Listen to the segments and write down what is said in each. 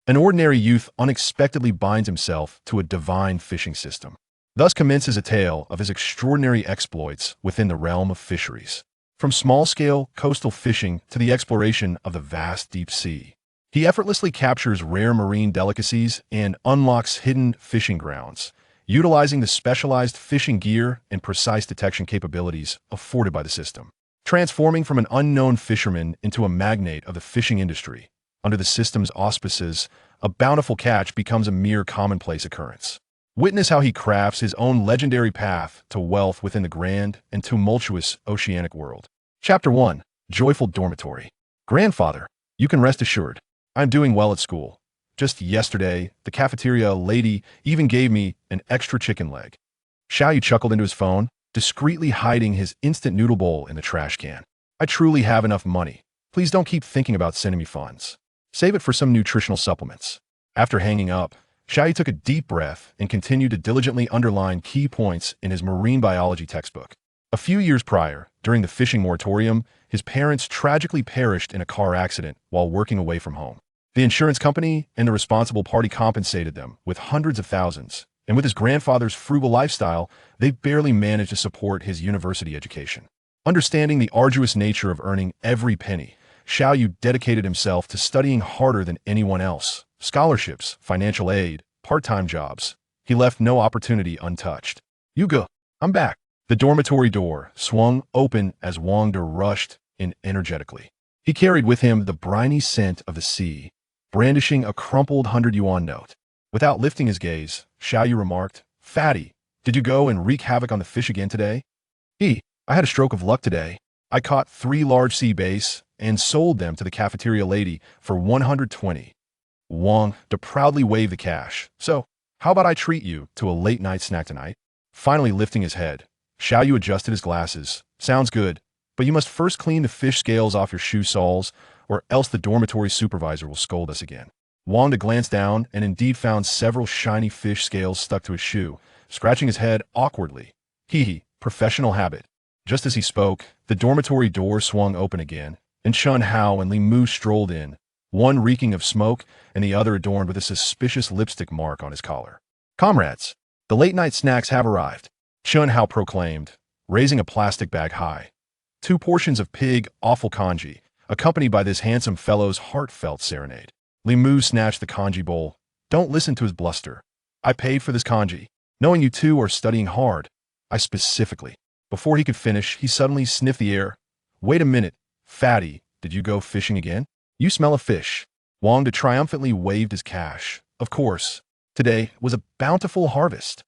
An ordinary youth unexpectedly binds himself to a divine fishing system. Thus commences a tale of his extraordinary exploits within the realm of fisheries. From small-scale coastal fishing to the exploration of the vast deep sea, he effortlessly captures rare marine delicacies and unlocks hidden fishing grounds, utilizing the specialized fishing gear and precise detection capabilities afforded by the system. Transforming from an unknown fisherman into a magnate of the fishing industry, under the system's auspices, a bountiful catch becomes a mere commonplace occurrence. Witness how he crafts his own legendary path to wealth within the grand and tumultuous oceanic world. Chapter 1. Joyful Dormitory. Grandfather, you can rest assured. I'm doing well at school. Just yesterday, the cafeteria lady even gave me an extra chicken leg. Xiaoyu chuckled into his phone, discreetly hiding his instant noodle bowl in the trash can. I truly have enough money. Please don't keep thinking about sending me funds. Save it for some nutritional supplements. After hanging up, Xiaoyu took a deep breath and continued to diligently underline key points in his marine biology textbook. A few years prior, during the fishing moratorium, his parents tragically perished in a car accident while working away from home. The insurance company and the responsible party compensated them with hundreds of thousands, and with his grandfather's frugal lifestyle, they barely managed to support his university education. Understanding the arduous nature of earning every penny, Xiaoyu dedicated himself to studying harder than anyone else. Scholarships, financial aid, part-time jobs. He left no opportunity untouched. Yuga, I'm back. The dormitory door swung open as Wang De rushed in energetically. He carried with him the briny scent of the sea, brandishing a crumpled 100 yuan note. Without lifting his gaze, Xiaoyu remarked, "Fatty, did you go and wreak havoc on the fish again today?" I had a stroke of luck today. I caught 3 large sea bass and sold them to the cafeteria lady for 120. Wang De proudly waved the cash. So, how about I treat you to a late-night snack tonight? Finally lifting his head, Xiaoyu adjusted his glasses. Sounds good, but you must first clean the fish scales off your shoe soles, or else the dormitory supervisor will scold us again. Wang De glanced down and indeed found several shiny fish scales stuck to his shoe, scratching his head awkwardly. Professional habit. Just as he spoke, the dormitory door swung open again, and Chun Hao and Li Mu strolled in, one reeking of smoke and the other adorned with a suspicious lipstick mark on his collar. "Comrades, the late-night snacks have arrived," Chun Hao proclaimed, raising a plastic bag high. 2 portions of pig offal congee, accompanied by this handsome fellow's heartfelt serenade. Li Mu snatched the congee bowl. "Don't listen to his bluster. I paid for this congee. Knowing you two are studying hard, I specifically." Before he could finish, he suddenly sniffed the air. "Wait a minute, Fatty, did you go fishing again? You smell a fish." Wang De triumphantly waved his cash. "Of course. Today was a bountiful harvest."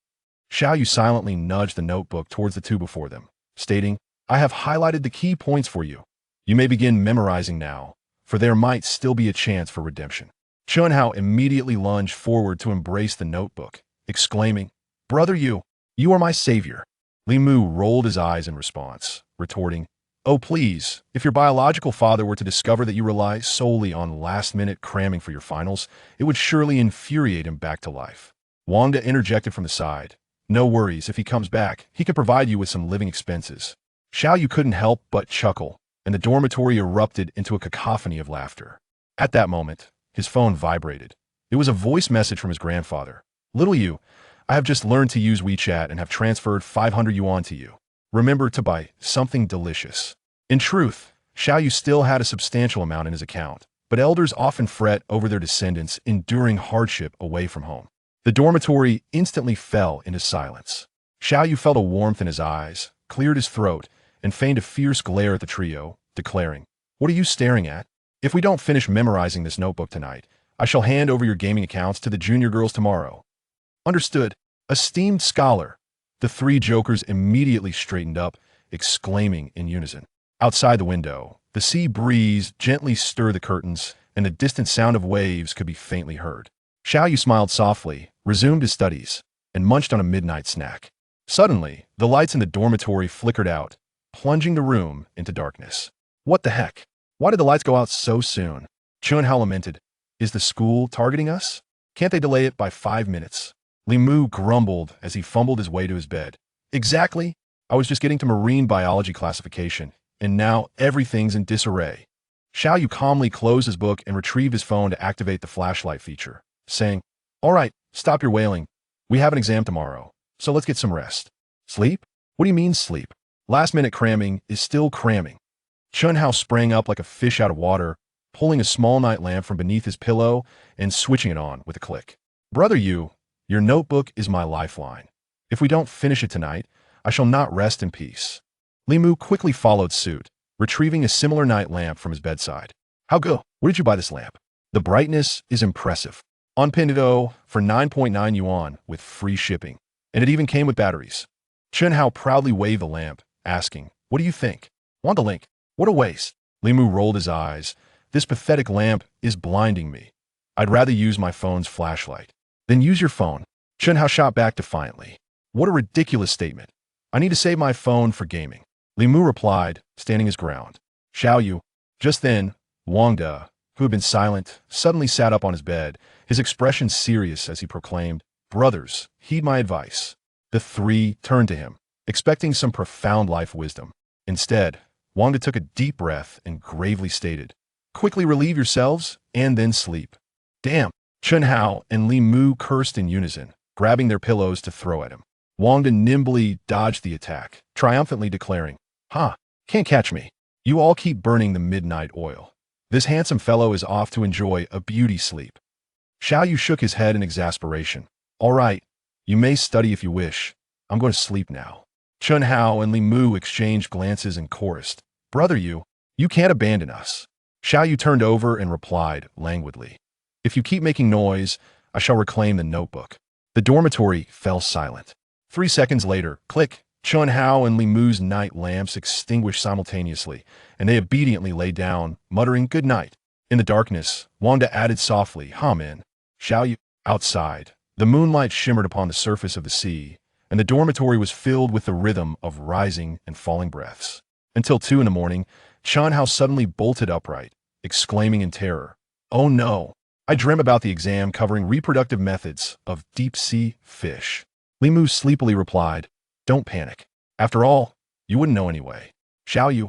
Xiaoyu silently nudged the notebook towards the 2 before them, stating, "I have highlighted the key points for you. You may begin memorizing now, for there might still be a chance for redemption." Chun Hao immediately lunged forward to embrace the notebook, exclaiming, "Brother you are my savior." Li Mu rolled his eyes in response, retorting, "Oh please, if your biological father were to discover that you rely solely on last-minute cramming for your finals, it would surely infuriate him back to life." Wang De interjected from the side, "No worries, if he comes back, he can provide you with some living expenses." Xiaoyu couldn't help but chuckle, and the dormitory erupted into a cacophony of laughter. At that moment, his phone vibrated. It was a voice message from his grandfather. "Little you, I have just learned to use WeChat and have transferred 500 yuan to you. Remember to buy something delicious." In truth, Xiaoyu still had a substantial amount in his account, but elders often fret over their descendants enduring hardship away from home. The dormitory instantly fell into silence. Xiaoyu felt a warmth in his eyes, cleared his throat, and feigned a fierce glare at the trio, declaring, "What are you staring at? If we don't finish memorizing this notebook tonight, I shall hand over your gaming accounts to the junior girls tomorrow." "Understood, esteemed scholar." The 3 jokers immediately straightened up, exclaiming in unison. Outside the window, the sea breeze gently stirred the curtains, and the distant sound of waves could be faintly heard. Xiaoyu smiled softly, resumed his studies, and munched on a midnight snack. Suddenly, the lights in the dormitory flickered out, plunging the room into darkness. "What the heck? Why did the lights go out so soon?" Chun Hao lamented. "Is the school targeting us? Can't they delay it by 5 minutes?" Li Mu grumbled as he fumbled his way to his bed. "Exactly. I was just getting to marine biology classification, and now everything's in disarray." Xiao Yu calmly closed his book and retrieved his phone to activate the flashlight feature, saying, "All right, stop your wailing. We have an exam tomorrow, so let's get some rest." Sleep? What do you mean sleep? Last-minute cramming is still cramming. Chun Hao sprang up like a fish out of water, pulling a small night lamp from beneath his pillow and switching it on with a click. "Brother Yu, your notebook is my lifeline. If we don't finish it tonight, I shall not rest in peace." Li Mu quickly followed suit, retrieving a similar night lamp from his bedside. "How go? Where did you buy this lamp?" "The brightness is impressive. On Pinduoduo for 9.9 yuan with free shipping. And it even came with batteries." Chun Hao proudly waved the lamp, asking, "What do you think? Want the link? What a waste." Li Mu rolled his eyes. "This pathetic lamp is blinding me. I'd rather use my phone's flashlight." "Then use your phone." Chun Hao shot back defiantly. "What a ridiculous statement. I need to save my phone for gaming." Li Mu replied, standing his ground. "Xiao Yu." Just then, Wang De, who had been silent, suddenly sat up on his bed, his expression serious as he proclaimed, "Brothers, heed my advice." The three turned to him, expecting some profound life wisdom. Instead, Wang De took a deep breath and gravely stated, "Quickly relieve yourselves and then sleep." "Damn!" Chun Hao and Li Mu cursed in unison, grabbing their pillows to throw at him. Wang De nimbly dodged the attack, triumphantly declaring, "Ha! Can't catch me. You all keep burning the midnight oil. This handsome fellow is off to enjoy a beauty sleep." Xiao Yu shook his head in exasperation. "All right, you may study if you wish. I'm going to sleep now." Chun Hao and Li Mu exchanged glances and chorused, "Brother Yu, you can't abandon us." Xiao Yu turned over and replied languidly, "If you keep making noise, I shall reclaim the notebook." The dormitory fell silent. 3 seconds later, click, Chun Hao and Li Mu's night lamps extinguished simultaneously, and they obediently lay down, muttering good night. In the darkness, Wang De added softly, "Hum in." Xiao Yu. Outside, the moonlight shimmered upon the surface of the sea, and the dormitory was filled with the rhythm of rising and falling breaths. Until 2 in the morning, Chun Hao suddenly bolted upright, exclaiming in terror, "Oh no! I dream about the exam covering reproductive methods of deep-sea fish." Li Mu sleepily replied, "Don't panic. After all, you wouldn't know anyway." "Xiao Yu."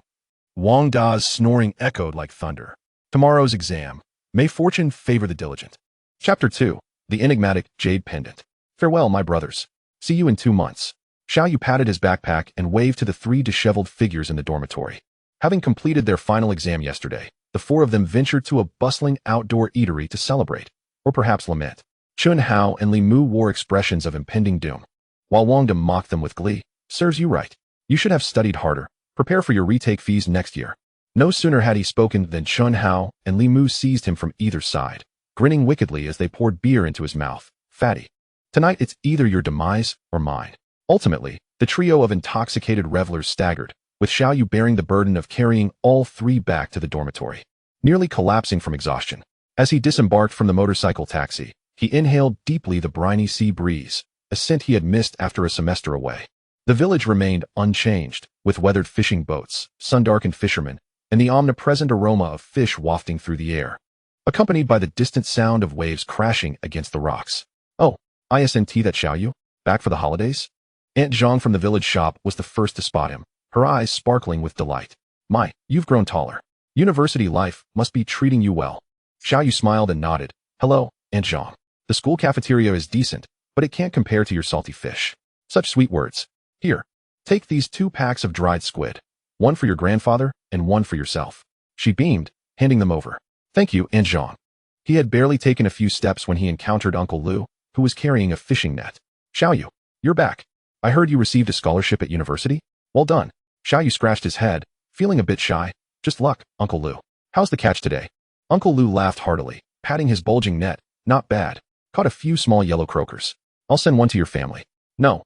Wang Da's snoring echoed like thunder. Tomorrow's exam. May fortune favor the diligent. Chapter 2. The Enigmatic Jade Pendant. "Farewell, my brothers. See you in 2 months." Xiao Yu patted his backpack and waved to the 3 disheveled figures in the dormitory. Having completed their final exam yesterday, the 4 of them ventured to a bustling outdoor eatery to celebrate, or perhaps lament. Chun Hao and Li Mu wore expressions of impending doom, while Wang De mocked them with glee. "Serves you right. You should have studied harder. Prepare for your retake fees next year." No sooner had he spoken than Chun Hao and Li Mu seized him from either side, grinning wickedly as they poured beer into his mouth. "Fatty, tonight it's either your demise or mine." Ultimately, the trio of intoxicated revelers staggered, with Xiao Yu bearing the burden of carrying all 3 back to the dormitory, nearly collapsing from exhaustion. As he disembarked from the motorcycle taxi, he inhaled deeply the briny sea breeze, a scent he had missed after a semester away. The village remained unchanged, with weathered fishing boats, sun-darkened fishermen, and the omnipresent aroma of fish wafting through the air, accompanied by the distant sound of waves crashing against the rocks. "Oh, isn't that Xiao Yu? Back for the holidays?" Aunt Zhang from the village shop was the first to spot him, her eyes sparkling with delight. "My, you've grown taller. University life must be treating you well." Xiao Yu smiled and nodded. "Hello, Aunt Zhang. The school cafeteria is decent, but it can't compare to your salty fish." "Such sweet words. Here, take these 2 packs of dried squid. One for your grandfather and one for yourself." She beamed, handing them over. "Thank you, Aunt Zhang." He had barely taken a few steps when he encountered Uncle Lu, who was carrying a fishing net. "Xiao Yu, you're back. I heard you received a scholarship at university. Well done." Xiao Yu scratched his head, feeling a bit shy. "Just luck, Uncle Lu. How's the catch today?" Uncle Lu laughed heartily, patting his bulging net. "Not bad. Caught a few small yellow croakers. I'll send one to your family." No,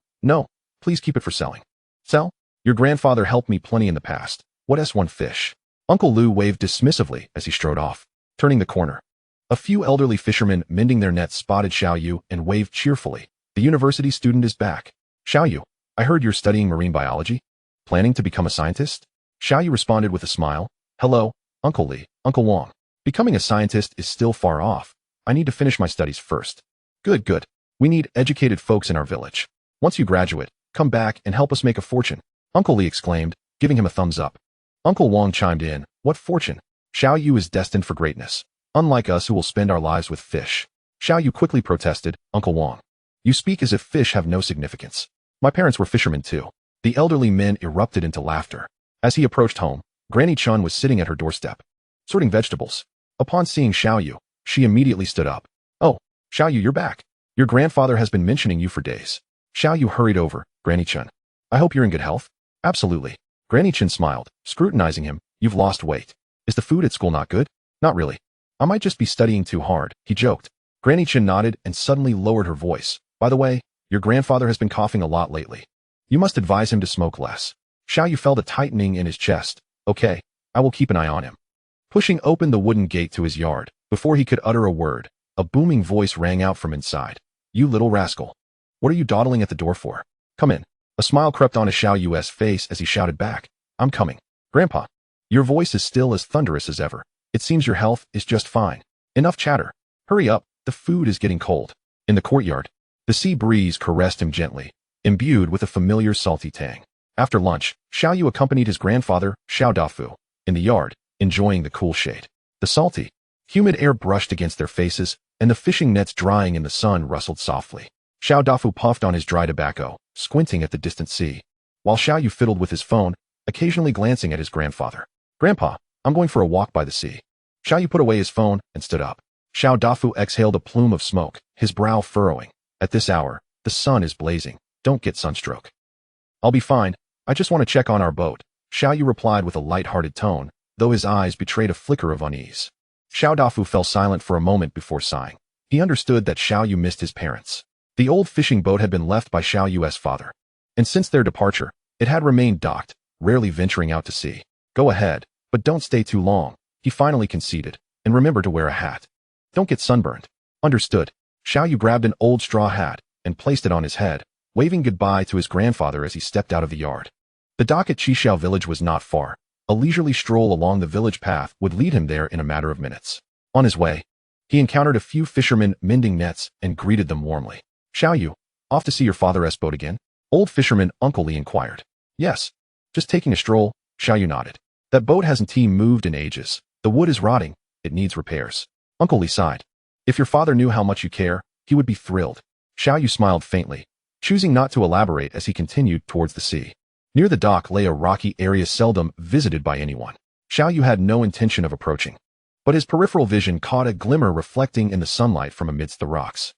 please keep it for selling." "Sell? Your grandfather helped me plenty in the past. What S1 fish?" Uncle Lu waved dismissively as he strode off. Turning the corner, a few elderly fishermen mending their nets spotted Xiao Yu and waved cheerfully. "The university student is back." "Xiao Yu, I heard you're studying marine biology. Planning to become a scientist?" Xiao Yu responded with a smile. "Hello, Uncle Li, Uncle Wang. Becoming a scientist is still far off. I need to finish my studies first." Good. We need educated folks in our village. Once you graduate, come back and help us make a fortune." Uncle Li exclaimed, giving him a thumbs up. Uncle Wang chimed in, "What fortune?" Xiao Yu is destined for greatness, unlike us who will spend our lives with fish. Xiao Yu quickly protested, Uncle Wang. You speak as if fish have no significance. My parents were fishermen too. The elderly men erupted into laughter. As he approached home, Granny Chun was sitting at her doorstep, sorting vegetables. Upon seeing Xiao Yu, she immediately stood up. Oh, Xiao Yu, you're back. Your grandfather has been mentioning you for days. Xiao Yu hurried over, Granny Chun. I hope you're in good health? Absolutely. Granny Chun smiled, scrutinizing him. You've lost weight. Is the food at school not good? Not really. I might just be studying too hard, he joked. Granny Chun nodded and suddenly lowered her voice. By the way, your grandfather has been coughing a lot lately. You must advise him to smoke less. Xiao Yu felt a tightening in his chest. Okay, I will keep an eye on him. Pushing open the wooden gate to his yard, before he could utter a word, a booming voice rang out from inside. You little rascal. What are you dawdling at the door for? Come in. A smile crept onto Xiao Yu's face as he shouted back. I'm coming. Grandpa. Your voice is still as thunderous as ever. It seems your health is just fine. Enough chatter. Hurry up, the food is getting cold. In the courtyard, the sea breeze caressed him gently, imbued with a familiar salty tang. After lunch, Xiao Yu accompanied his grandfather, Xiao Dafu, in the yard, enjoying the cool shade. The salty, humid air brushed against their faces, and the fishing nets drying in the sun rustled softly. Xiao Dafu puffed on his dry tobacco, squinting at the distant sea, while Xiao Yu fiddled with his phone, occasionally glancing at his grandfather. Grandpa, I'm going for a walk by the sea. Xiao Yu put away his phone and stood up. Xiao Dafu exhaled a plume of smoke, his brow furrowing. At this hour, the sun is blazing. Don't get sunstroke. I'll be fine. I just want to check on our boat. Xiao Yu replied with a light-hearted tone, though his eyes betrayed a flicker of unease. Xiao Dafu fell silent for a moment before sighing. He understood that Xiao Yu missed his parents. The old fishing boat had been left by Xiao Yu's father, and since their departure, it had remained docked, rarely venturing out to sea. Go ahead, but don't stay too long, he finally conceded, and remember to wear a hat. Don't get sunburned. Understood. Xiao Yu grabbed an old straw hat and placed it on his head, waving goodbye to his grandfather as he stepped out of the yard. The dock at Qishao village was not far. A leisurely stroll along the village path would lead him there in a matter of minutes. On his way, he encountered a few fishermen mending nets and greeted them warmly. Xiao Yu, off to see your father's boat again? Old fisherman Uncle Li inquired. Yes. Just taking a stroll, Xiao Yu nodded. That boat hasn't moved in ages. The wood is rotting. It needs repairs. Uncle Li sighed. If your father knew how much you care, he would be thrilled. Xiao Yu smiled faintly, choosing not to elaborate as he continued towards the sea. Near the dock lay a rocky area seldom visited by anyone. Xiao Yu had no intention of approaching, but his peripheral vision caught a glimmer reflecting in the sunlight from amidst the rocks.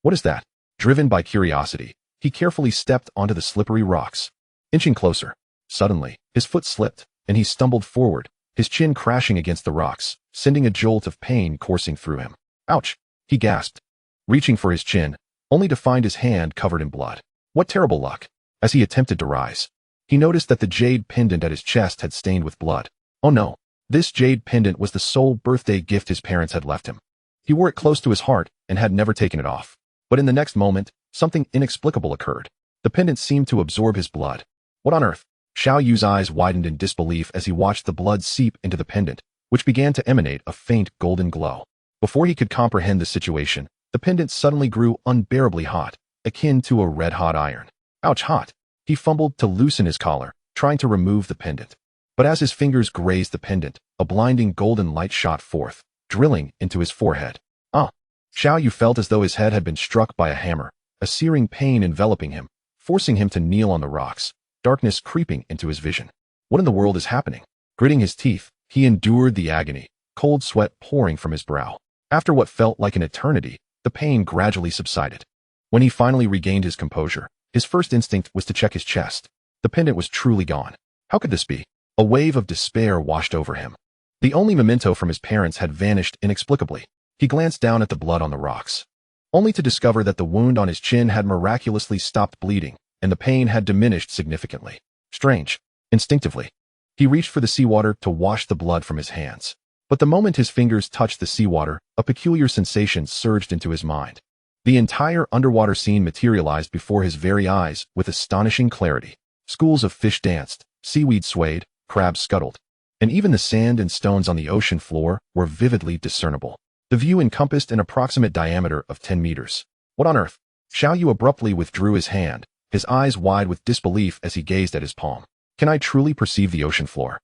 What is that? Driven by curiosity, he carefully stepped onto the slippery rocks. Inching closer, suddenly, his foot slipped, and he stumbled forward, his chin crashing against the rocks, sending a jolt of pain coursing through him. Ouch! He gasped, reaching for his chin, only to find his hand covered in blood. What terrible luck! As he attempted to rise, he noticed that the jade pendant at his chest had stained with blood. Oh no! This jade pendant was the sole birthday gift his parents had left him. He wore it close to his heart and had never taken it off. But in the next moment, something inexplicable occurred. The pendant seemed to absorb his blood. What on earth? Xiao Yu's eyes widened in disbelief as he watched the blood seep into the pendant, which began to emanate a faint golden glow. Before he could comprehend the situation, the pendant suddenly grew unbearably hot, akin to a red-hot iron. Ouch, hot! He fumbled to loosen his collar, trying to remove the pendant. But as his fingers grazed the pendant, a blinding golden light shot forth, drilling into his forehead. Ah! Xiao Yu felt as though his head had been struck by a hammer, a searing pain enveloping him, forcing him to kneel on the rocks, darkness creeping into his vision. What in the world is happening? Gritting his teeth, he endured the agony, cold sweat pouring from his brow. After what felt like an eternity, the pain gradually subsided. When he finally regained his composure, his first instinct was to check his chest. The pendant was truly gone. How could this be? A wave of despair washed over him. The only memento from his parents had vanished inexplicably. He glanced down at the blood on the rocks, only to discover that the wound on his chin had miraculously stopped bleeding, and the pain had diminished significantly. Strange. Instinctively, he reached for the seawater to wash the blood from his hands. But the moment his fingers touched the seawater, a peculiar sensation surged into his mind. The entire underwater scene materialized before his very eyes with astonishing clarity. Schools of fish danced, seaweed swayed, crabs scuttled, and even the sand and stones on the ocean floor were vividly discernible. The view encompassed an approximate diameter of 10 meters. What on earth? Xiao Yu abruptly withdrew his hand, his eyes wide with disbelief as he gazed at his palm. Can I truly perceive the ocean floor?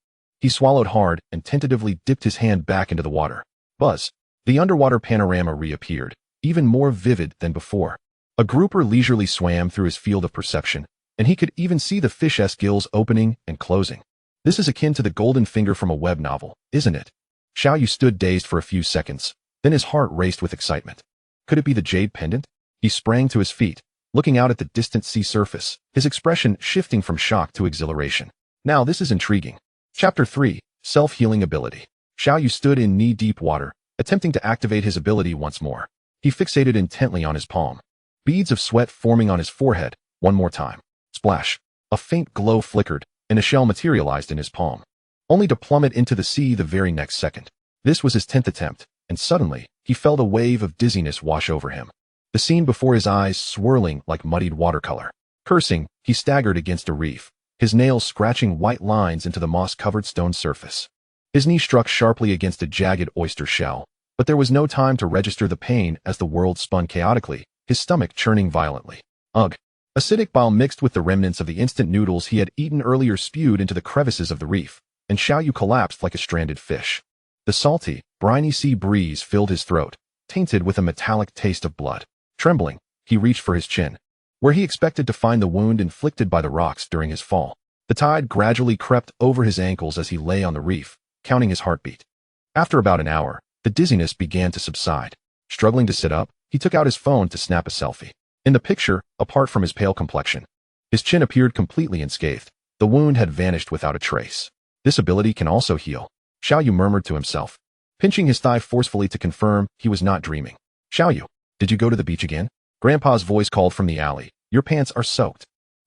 He swallowed hard and tentatively dipped his hand back into the water. Buzz. The underwater panorama reappeared, even more vivid than before. A grouper leisurely swam through his field of perception, and he could even see the fish's gills opening and closing. This is akin to the golden finger from a web novel, isn't it? Xiao Yu stood dazed for a few seconds, then his heart raced with excitement. Could it be the jade pendant? He sprang to his feet, looking out at the distant sea surface, his expression shifting from shock to exhilaration. Now this is intriguing. Chapter 3. Self-Healing Ability. Xiao Yu stood in knee-deep water, attempting to activate his ability once more. He fixated intently on his palm. Beads of sweat forming on his forehead, one more time. Splash. A faint glow flickered, and a shell materialized in his palm, only to plummet into the sea the very next second. This was his 10th attempt, and suddenly, he felt a wave of dizziness wash over him. The scene before his eyes swirling like muddied watercolor. Cursing, he staggered against a reef, his nails scratching white lines into the moss-covered stone surface. His knee struck sharply against a jagged oyster shell, but there was no time to register the pain as the world spun chaotically, his stomach churning violently. Ugh. Acidic bile mixed with the remnants of the instant noodles he had eaten earlier spewed into the crevices of the reef, and Xiao Yu collapsed like a stranded fish. The salty, briny sea breeze filled his throat, tainted with a metallic taste of blood. Trembling, he reached for his chin, where he expected to find the wound inflicted by the rocks during his fall. The tide gradually crept over his ankles as he lay on the reef, counting his heartbeat. After about an hour, the dizziness began to subside. Struggling to sit up, he took out his phone to snap a selfie. In the picture, apart from his pale complexion, his chin appeared completely unscathed. The wound had vanished without a trace. This ability can also heal, Xiao Yu murmured to himself, pinching his thigh forcefully to confirm he was not dreaming. Xiao Yu, did you go to the beach again? Grandpa's voice called from the alley. Your pants are soaked.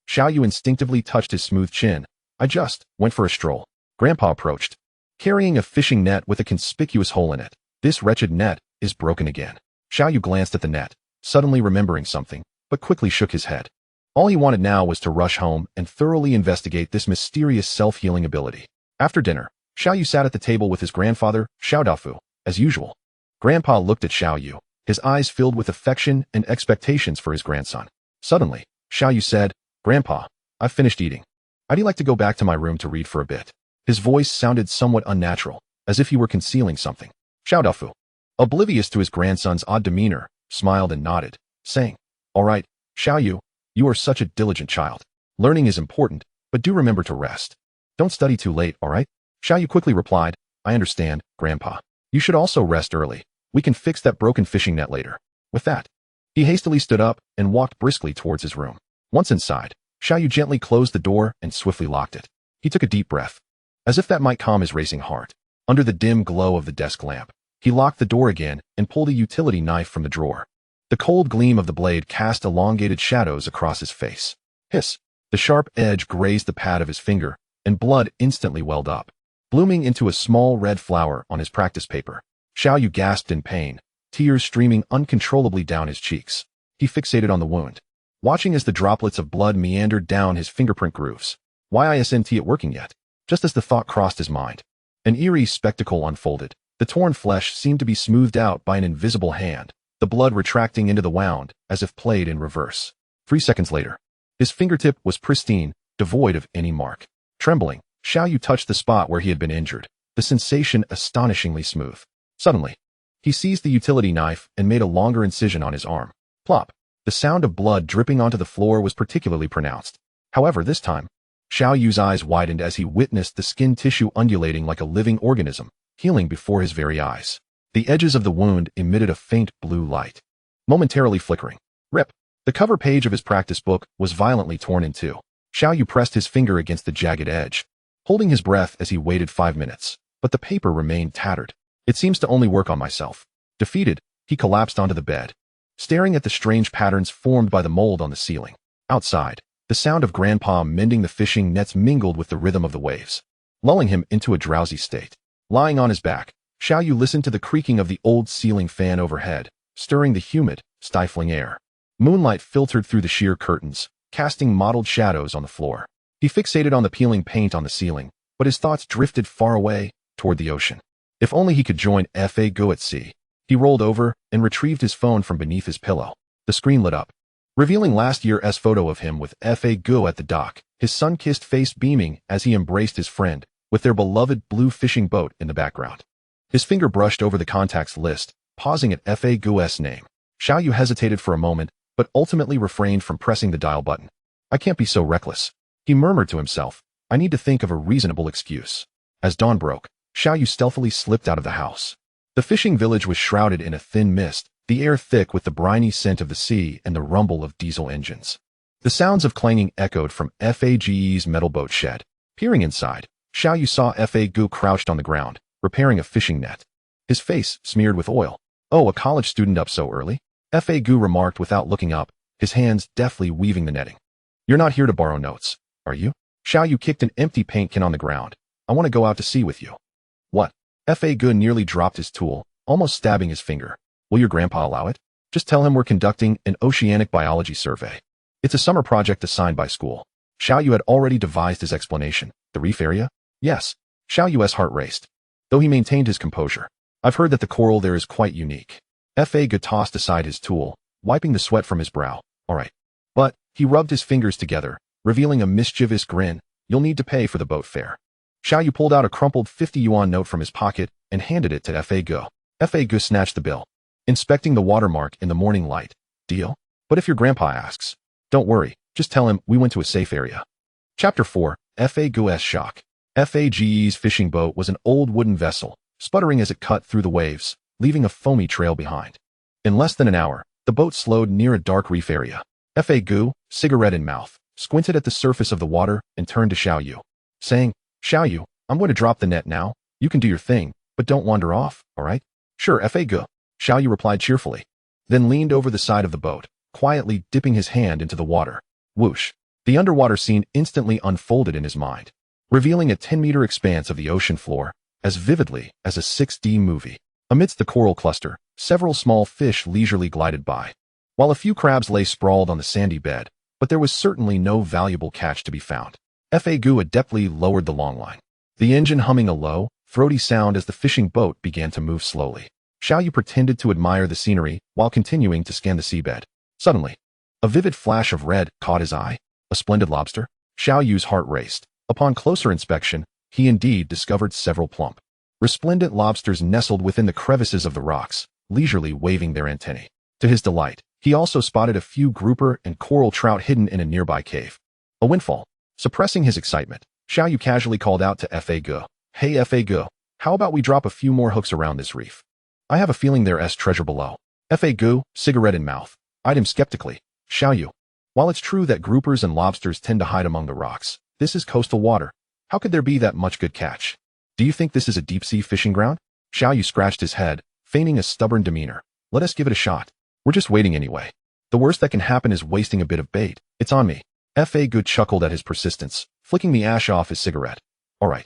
Xiao Yu instinctively touched his smooth chin. I just went for a stroll. Grandpa approached, carrying a fishing net with a conspicuous hole in it. This wretched net is broken again. Xiao Yu glanced at the net, suddenly remembering something, but quickly shook his head. All he wanted now was to rush home and thoroughly investigate this mysterious self-healing ability. After dinner, Xiao Yu sat at the table with his grandfather, Xiao Dafu, as usual. Grandpa looked at Xiao Yu, his eyes filled with affection and expectations for his grandson. Suddenly, Xiao Yu said, Grandpa, I've finished eating. I'd like to go back to my room to read for a bit. His voice sounded somewhat unnatural, as if he were concealing something. Xiao Dafu, oblivious to his grandson's odd demeanor, smiled and nodded, saying, All right, Xiao Yu, you are such a diligent child. Learning is important, but do remember to rest. Don't study too late, all right? Xiao Yu quickly replied, I understand, Grandpa. You should also rest early. We can fix that broken fishing net later. With that, he hastily stood up and walked briskly towards his room. Once inside, Xiao Yu gently closed the door and swiftly locked it. He took a deep breath, as if that might calm his racing heart. Under the dim glow of the desk lamp, he locked the door again and pulled a utility knife from the drawer. The cold gleam of the blade cast elongated shadows across his face. Hiss! The sharp edge grazed the pad of his finger, and blood instantly welled up, blooming into a small red flower on his practice paper. Xiao Yu gasped in pain, tears streaming uncontrollably down his cheeks. He fixated on the wound, watching as the droplets of blood meandered down his fingerprint grooves. Why isn't it working yet? Just as the thought crossed his mind, an eerie spectacle unfolded. The torn flesh seemed to be smoothed out by an invisible hand, the blood retracting into the wound as if played in reverse. 3 seconds later, his fingertip was pristine, devoid of any mark. Trembling, Xiao Yu touched the spot where he had been injured, the sensation astonishingly smooth. Suddenly, he seized the utility knife and made a longer incision on his arm. Plop! The sound of blood dripping onto the floor was particularly pronounced. However, this time, Xiao Yu's eyes widened as he witnessed the skin tissue undulating like a living organism, healing before his very eyes. The edges of the wound emitted a faint blue light, momentarily flickering. Rip! The cover page of his practice book was violently torn in two. Xiao Yu pressed his finger against the jagged edge, holding his breath as he waited 5 minutes, but the paper remained tattered. It seems to only work on myself. Defeated, he collapsed onto the bed, staring at the strange patterns formed by the mold on the ceiling. Outside, the sound of Grandpa mending the fishing nets mingled with the rhythm of the waves, lulling him into a drowsy state. Lying on his back, Xiao Yu listened to the creaking of the old ceiling fan overhead, stirring the humid, stifling air. Moonlight filtered through the sheer curtains, casting mottled shadows on the floor. He fixated on the peeling paint on the ceiling, but his thoughts drifted far away, toward the ocean. If only he could join Fa Go at sea. He rolled over and retrieved his phone from beneath his pillow. The screen lit up, revealing last year's photo of him with Fa Go at the dock, his sun-kissed face beaming as he embraced his friend, with their beloved blue fishing boat in the background. His finger brushed over the contacts list, pausing at Fa Gu's name. Xiao Yu hesitated for a moment, but ultimately refrained from pressing the dial button. I can't be so reckless. He murmured to himself. I need to think of a reasonable excuse. As dawn broke, Xiao Yu stealthily slipped out of the house. The fishing village was shrouded in a thin mist, the air thick with the briny scent of the sea and the rumble of diesel engines. The sounds of clanging echoed from Fage's metal boat shed. Peering inside, Xiao Yu saw Fa Gu crouched on the ground, repairing a fishing net. His face smeared with oil. Oh, a college student up so early? Fa Gu remarked without looking up, his hands deftly weaving the netting. You're not here to borrow notes, are you? Xiao Yu kicked an empty paint can on the ground. I want to go out to sea with you. What? Fa Gu nearly dropped his tool, almost stabbing his finger. Will your grandpa allow it? Just tell him we're conducting an oceanic biology survey. It's a summer project assigned by school. Xiao Yu had already devised his explanation. The reef area? Yes. Xiao Yu's heart raced, though he maintained his composure. I've heard that the coral there is quite unique. Fa Gu tossed aside his tool, wiping the sweat from his brow. All right. But, he rubbed his fingers together, revealing a mischievous grin. You'll need to pay for the boat fare. Xiao Yu pulled out a crumpled 50 yuan note from his pocket and handed it to Fa Gu. Fa Gu snatched the bill, inspecting the watermark in the morning light. Deal? But if your grandpa asks, don't worry, just tell him we went to a safe area. Chapter 4, Fa Gu's Shock. Fage's fishing boat was an old wooden vessel, sputtering as it cut through the waves, leaving a foamy trail behind. In less than an hour, the boat slowed near a dark reef area. Fa Gu, cigarette in mouth, squinted at the surface of the water and turned to Xiao Yu, saying, Xiao Yu, I'm going to drop the net now. You can do your thing, but don't wander off, all right? Sure, Fa Gu, Xiao Yu replied cheerfully, then leaned over the side of the boat, quietly dipping his hand into the water. Whoosh! The underwater scene instantly unfolded in his mind, revealing a 10-meter expanse of the ocean floor, as vividly as a 6D movie. Amidst the coral cluster, several small fish leisurely glided by, while a few crabs lay sprawled on the sandy bed, but there was certainly no valuable catch to be found. Fa Gu adeptly lowered the longline, the engine humming a low, throaty sound as the fishing boat began to move slowly. Xiao Yu pretended to admire the scenery while continuing to scan the seabed. Suddenly, a vivid flash of red caught his eye. A splendid lobster? Xiao Yu's heart raced. Upon closer inspection, he indeed discovered several plump, resplendent lobsters nestled within the crevices of the rocks, leisurely waving their antennae. To his delight, he also spotted a few grouper and coral trout hidden in a nearby cave. A windfall. Suppressing his excitement, Xiao Yu casually called out to Fa Gu. Hey Fa Gu, how about we drop a few more hooks around this reef? I have a feeling there's treasure below. Fa Gu, cigarette in mouth, eyed him skeptically. Xiao Yu, while it's true that groupers and lobsters tend to hide among the rocks, this is coastal water. How could there be that much good catch? Do you think this is a deep-sea fishing ground? Xiao Yu scratched his head, feigning a stubborn demeanor. Let us give it a shot. We're just waiting anyway. The worst that can happen is wasting a bit of bait. It's on me. Fa Gu chuckled at his persistence, flicking the ash off his cigarette. All right.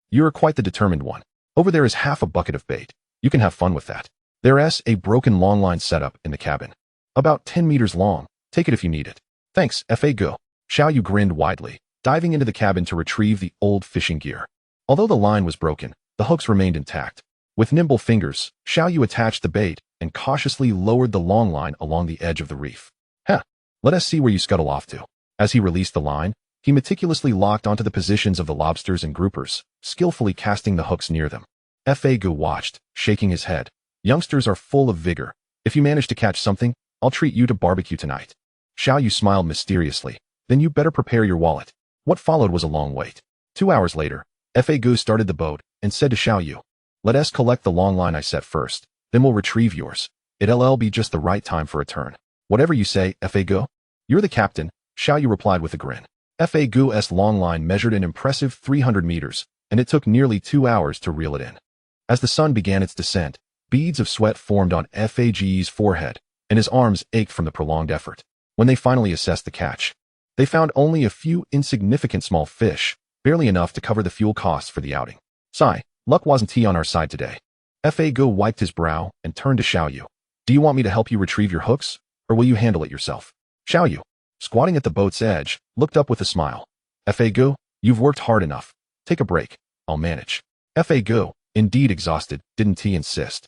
You're quite the determined one. Over there is half a bucket of bait. You can have fun with that. There's a broken longline setup in the cabin. About 10 meters long. Take it if you need it. Thanks, Fa Gu. Xiao Yu grinned widely, diving into the cabin to retrieve the old fishing gear. Although the line was broken, the hooks remained intact. With nimble fingers, Xiao Yu attached the bait and cautiously lowered the long line along the edge of the reef. Let us see where you scuttle off to. As he released the line, he meticulously locked onto the positions of the lobsters and groupers, skillfully casting the hooks near them. Fa Gu watched, shaking his head. Youngsters are full of vigor. If you manage to catch something, I'll treat you to barbecue tonight. Xiao Yu smiled mysteriously. Then you better prepare your wallet. What followed was a long wait. 2 hours later, Fa Gu started the boat and said to Xiao Yu, let us collect the long line I set first, then we'll retrieve yours. It'll be just the right time for a turn. Whatever you say, Fa Gu. You're the captain, Xiao Yu replied with a grin. Fa Gu's long line measured an impressive 300 meters, and it took nearly 2 hours to reel it in. As the sun began its descent, beads of sweat formed on Fage's forehead, and his arms ached from the prolonged effort. When they finally assessed the catch, they found only a few insignificant small fish, barely enough to cover the fuel costs for the outing. Sigh, luck wasn't on our side today. Fa Gu wiped his brow and turned to Xiao Yu. Do you want me to help you retrieve your hooks, or will you handle it yourself? Xiao Yu, squatting at the boat's edge, looked up with a smile. Fa Gu, you've worked hard enough. Take a break. I'll manage. Fa Gu, indeed exhausted, didn't he insist,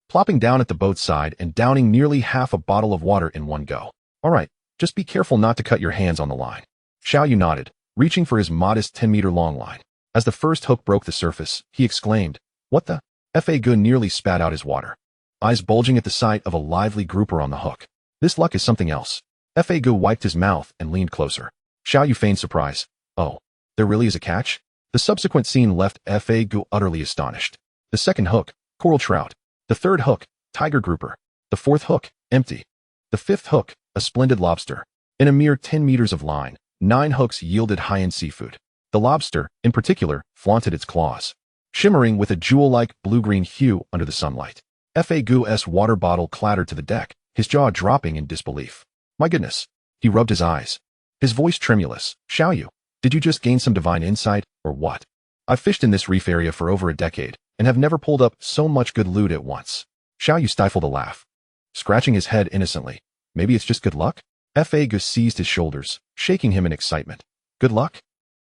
plopping down at the boat's side and downing nearly half a bottle of water in one go. All right, just be careful not to cut your hands on the line. Xiao Yu nodded, reaching for his modest 10-meter long line. As the first hook broke the surface, he exclaimed, "What the?" Fa Gu nearly spat out his water, eyes bulging at the sight of a lively grouper on the hook. This luck is something else. Fa Gu wiped his mouth and leaned closer. Xiao Yu feigned surprise. "Oh, there really is a catch?" The subsequent scene left Fa Gu utterly astonished. The second hook, coral trout. The third hook, tiger grouper. The fourth hook, empty. The fifth hook, a splendid lobster. In a mere 10 meters of line, 9 hooks yielded high-end seafood. The lobster, in particular, flaunted its claws, shimmering with a jewel-like blue-green hue under the sunlight. Fa Gu's water bottle clattered to the deck, his jaw dropping in disbelief. "My goodness." He rubbed his eyes, his voice tremulous. "Xiao Yu, did you just gain some divine insight, or what? I've fished in this reef area for over a decade, and have never pulled up so much good loot at once." Xiao Yu stifled a laugh, scratching his head innocently. "Maybe it's just good luck?" Fa Gu seized his shoulders, shaking him in excitement. "Good luck?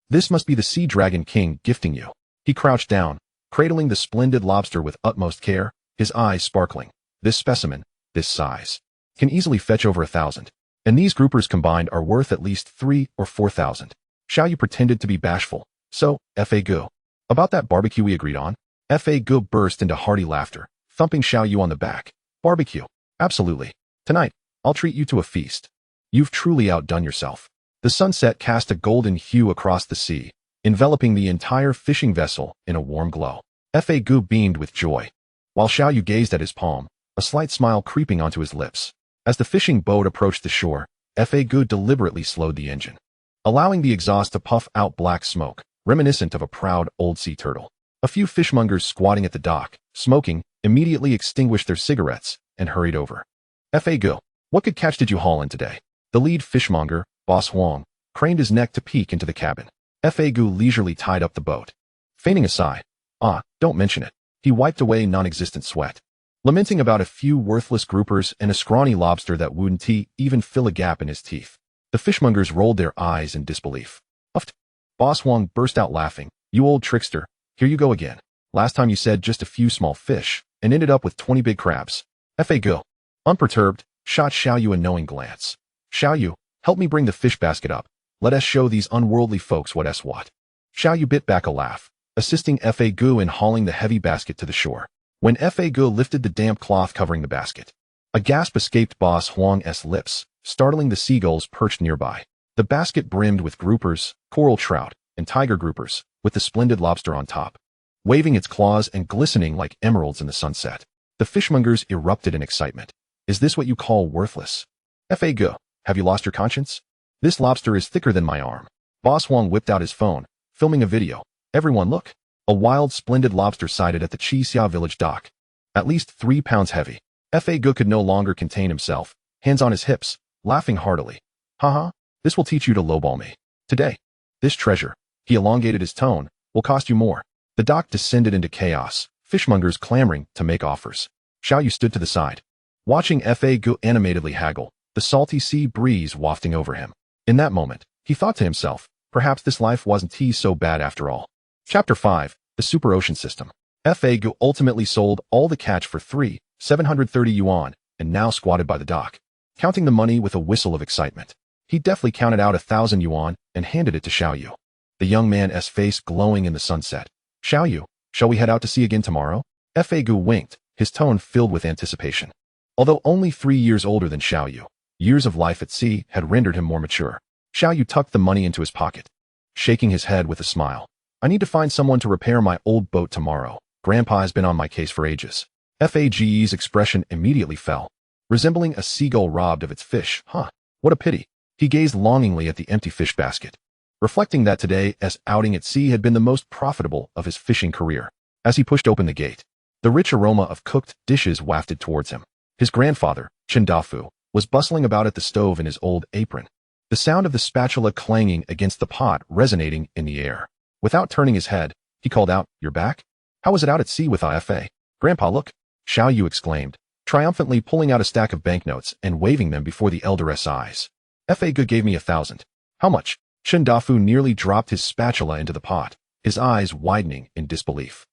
This must be the Sea Dragon King gifting you." He crouched down, cradling the splendid lobster with utmost care, his eyes sparkling. "This specimen, this size, can easily fetch over 1,000. And these groupers combined are worth at least 3,000 or 4,000. Xiao Yu pretended to be bashful. "So, Fa Gu, about that barbecue we agreed on?" Fa Gu burst into hearty laughter, thumping Xiao Yu on the back. "Barbecue? Absolutely. Tonight, I'll treat you to a feast. You've truly outdone yourself." The sunset cast a golden hue across the sea, enveloping the entire fishing vessel in a warm glow. Fa Gu beamed with joy, while Xiao Yu gazed at his palm, a slight smile creeping onto his lips. As the fishing boat approached the shore, Fa Gu deliberately slowed the engine, allowing the exhaust to puff out black smoke, reminiscent of a proud old sea turtle. A few fishmongers squatting at the dock, smoking, immediately extinguished their cigarettes and hurried over. "Fa Gu, what good catch did you haul in today?" The lead fishmonger, Boss Huang, craned his neck to peek into the cabin. Fa Gu leisurely tied up the boat, feigning a sigh. "Ah, don't mention it." He wiped away non-existent sweat, lamenting about a few worthless groupers and a scrawny lobster that wouldn't even fill a gap in his teeth. The fishmongers rolled their eyes in disbelief. "Uft." Boss Huang burst out laughing. "You old trickster, here you go again. Last time you said just a few small fish, and ended up with 20 big crabs." Fa Gu, unperturbed, shot Xiao Yu a knowing glance. "Xiao Yu, help me bring the fish basket up. Let us show these unworldly folks what." Xiao Yu bit back a laugh, assisting Fa Gu in hauling the heavy basket to the shore. When Fa Gu lifted the damp cloth covering the basket, a gasp escaped Boss Huang's lips, startling the seagulls perched nearby. The basket brimmed with groupers, coral trout, and tiger groupers, with the splendid lobster on top, waving its claws and glistening like emeralds in the sunset. The fishmongers erupted in excitement. "Is this what you call worthless? Fa Gu, have you lost your conscience? This lobster is thicker than my arm." Boss Huang whipped out his phone, filming a video. "Everyone look." A wild, splendid lobster sighted at the Qixia village dock. At least 3 pounds heavy. Fa Gu could no longer contain himself, hands on his hips, laughing heartily. "Haha, this will teach you to lowball me. Today, this treasure," he elongated his tone, "will cost you more." The dock descended into chaos, fishmongers clamoring to make offers. Xiao Yu stood to the side, watching Fa Gu animatedly haggle, the salty sea breeze wafting over him. In that moment, he thought to himself, perhaps this life wasn't so bad after all. Chapter 5, The Super Ocean System. Fa Gu ultimately sold all the catch for 3,730 yuan, and now squatted by the dock, counting the money with a whistle of excitement. He deftly counted out 1,000 yuan and handed it to Xiao Yu, the young man's face glowing in the sunset. "Xiao Yu, shall we head out to sea again tomorrow?" Fa Gu winked, his tone filled with anticipation. Although only 3 years older than Xiao Yu, years of life at sea had rendered him more mature. Xiao Yu tucked the money into his pocket, shaking his head with a smile. "I need to find someone to repair my old boat tomorrow. Grandpa has been on my case for ages." Fage's expression immediately fell, resembling a seagull robbed of its fish. What a pity. He gazed longingly at the empty fish basket, reflecting that today's outing at sea had been the most profitable of his fishing career. As he pushed open the gate, the rich aroma of cooked dishes wafted towards him. His grandfather, Chen Dafu, was bustling about at the stove in his old apron, the sound of the spatula clanging against the pot resonating in the air. Without turning his head, he called out, "You're back? How was it out at sea with Fa?" "Grandpa, look!" Xiao Yu exclaimed, triumphantly pulling out a stack of banknotes and waving them before the elder's eyes. "Fa Gu gave me 1,000. How much?" Chen Dafu nearly dropped his spatula into the pot, his eyes widening in disbelief.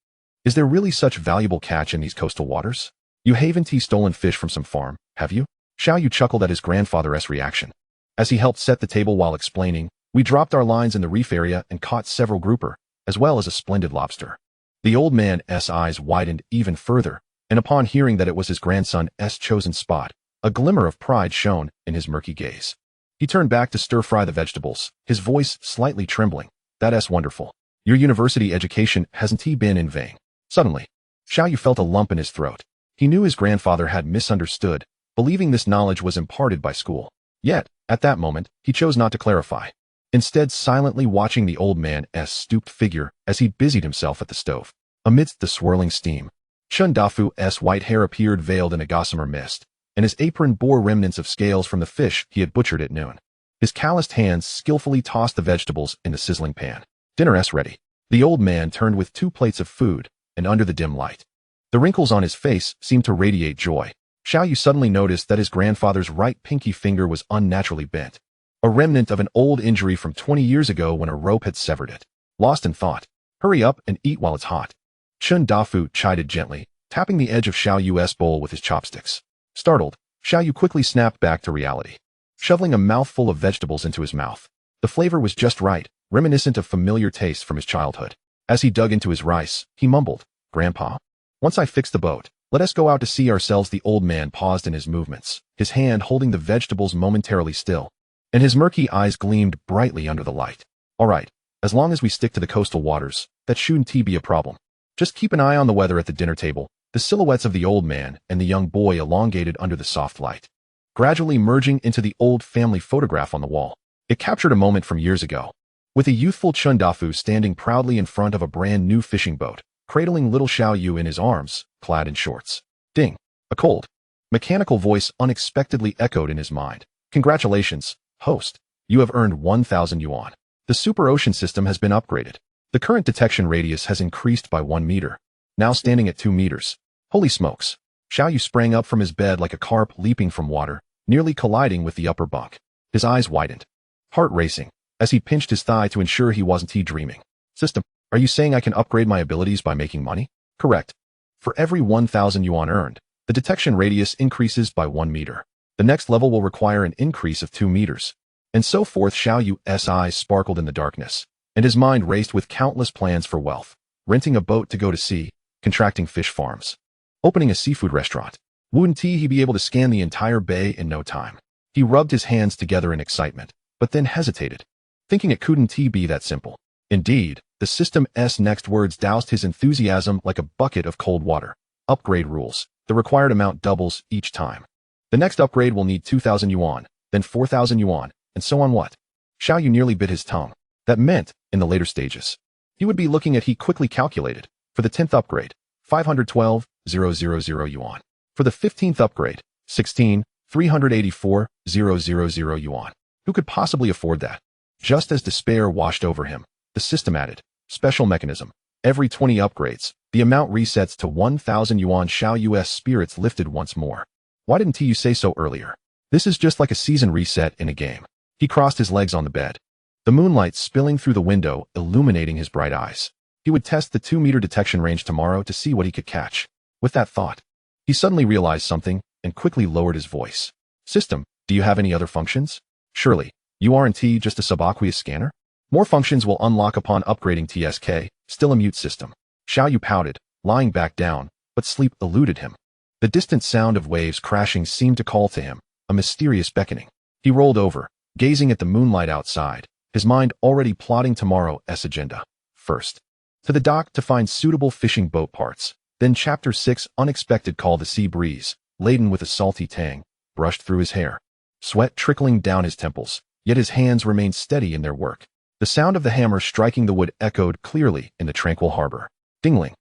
"Is there really such valuable catch in these coastal waters? You haven't stolen fish from some farm, have you?" Xiao Yu chuckled at his grandfather's reaction. As he helped set the table while explaining, "We dropped our lines in the reef area and caught several grouper." as well as a splendid lobster. The old man's eyes widened even further, and upon hearing that it was his grandson's chosen spot, a glimmer of pride shone in his murky gaze. He turned back to stir-fry the vegetables, his voice slightly trembling. That's wonderful. Your university education hasn't been in vain. Suddenly, Xiaoyu felt a lump in his throat. He knew his grandfather had misunderstood, believing this knowledge was imparted by school. Yet, at that moment, he chose not to clarify. Instead, silently watching the old man's stooped figure as he busied himself at the stove. Amidst the swirling steam, Chun Dafu's white hair appeared veiled in a gossamer mist, and his apron bore remnants of scales from the fish he had butchered at noon. His calloused hands skillfully tossed the vegetables in the sizzling pan. Dinner's ready. The old man turned with 2 plates of food, and under the dim light, the wrinkles on his face seemed to radiate joy. Xiaoyu suddenly noticed that his grandfather's right pinky finger was unnaturally bent, a remnant of an old injury from 20 years ago when a rope had severed it. Lost in thought, hurry up and eat while it's hot. Chun Dafu chided gently, tapping the edge of Xiaoyu's bowl with his chopsticks. Startled, Xiaoyu quickly snapped back to reality, shoveling a mouthful of vegetables into his mouth. The flavor was just right, reminiscent of familiar tastes from his childhood. As he dug into his rice, he mumbled, "Grandpa, once I fix the boat, let us go out to see ourselves." The old man paused in his movements, his hand holding the vegetables momentarily still, and his murky eyes gleamed brightly under the light. "All right, as long as we stick to the coastal waters, that shouldn't be a problem. Just keep an eye on the weather." At the dinner table, the silhouettes of the old man and the young boy elongated under the soft light, gradually merging into the old family photograph on the wall. It captured a moment from years ago, with a youthful Chun Dafu standing proudly in front of a brand new fishing boat, cradling little Xiaoyu in his arms, clad in shorts. Ding! A cold, mechanical voice unexpectedly echoed in his mind. "Congratulations, host. You have earned 1,000 yuan. The super ocean system has been upgraded. The current detection radius has increased by 1 meter, now standing at 2 meters. Holy smokes!" Xiaoyu sprang up from his bed like a carp leaping from water, nearly colliding with the upper bunk. His eyes widened, heart racing, as he pinched his thigh to ensure he wasn't dreaming. "System, are you saying I can upgrade my abilities by making money?" "Correct. For every 1,000 yuan earned, the detection radius increases by 1 meter. The next level will require an increase of 2 meters. And so forth." Xiaoyu's eyes sparkled in the darkness, and his mind raced with countless plans for wealth: renting a boat to go to sea, contracting fish farms, opening a seafood restaurant. Wouldn't he be able to scan the entire bay in no time? He rubbed his hands together in excitement, but then hesitated, thinking it couldn't be that simple. Indeed, the system's next words doused his enthusiasm like a bucket of cold water. "Upgrade rules. The required amount doubles each time. The next upgrade will need 2,000 yuan, then 4,000 yuan, and so on." What? Xiaoyu nearly bit his tongue. That meant, in the later stages, he would be looking at, he quickly calculated, for the 10th upgrade, 512,000 yuan. For the 15th upgrade, 16,384,000 yuan. Who could possibly afford that? Just as despair washed over him, the system added, "Special mechanism. Every 20 upgrades, the amount resets to 1,000 yuan." Xiaoyu's spirits lifted once more. Why didn't you say so earlier? This is just like a season reset in a game. He crossed his legs on the bed, the moonlight spilling through the window, illuminating his bright eyes. He would test the 2-meter detection range tomorrow to see what he could catch. With that thought, he suddenly realized something and quickly lowered his voice. "System, do you have any other functions? Surely, you aren't just a subaqueous scanner? More functions will unlock upon upgrading TSK." Still a mute system. Xiaoyu pouted, lying back down, but sleep eluded him. The distant sound of waves crashing seemed to call to him, a mysterious beckoning. He rolled over, gazing at the moonlight outside, his mind already plotting tomorrow's agenda. First, to the dock to find suitable fishing boat parts. Then Chapter 6, unexpected call. The sea breeze, laden with a salty tang, brushed through his hair, sweat trickling down his temples, yet his hands remained steady in their work. The sound of the hammer striking the wood echoed clearly in the tranquil harbor. Dingling.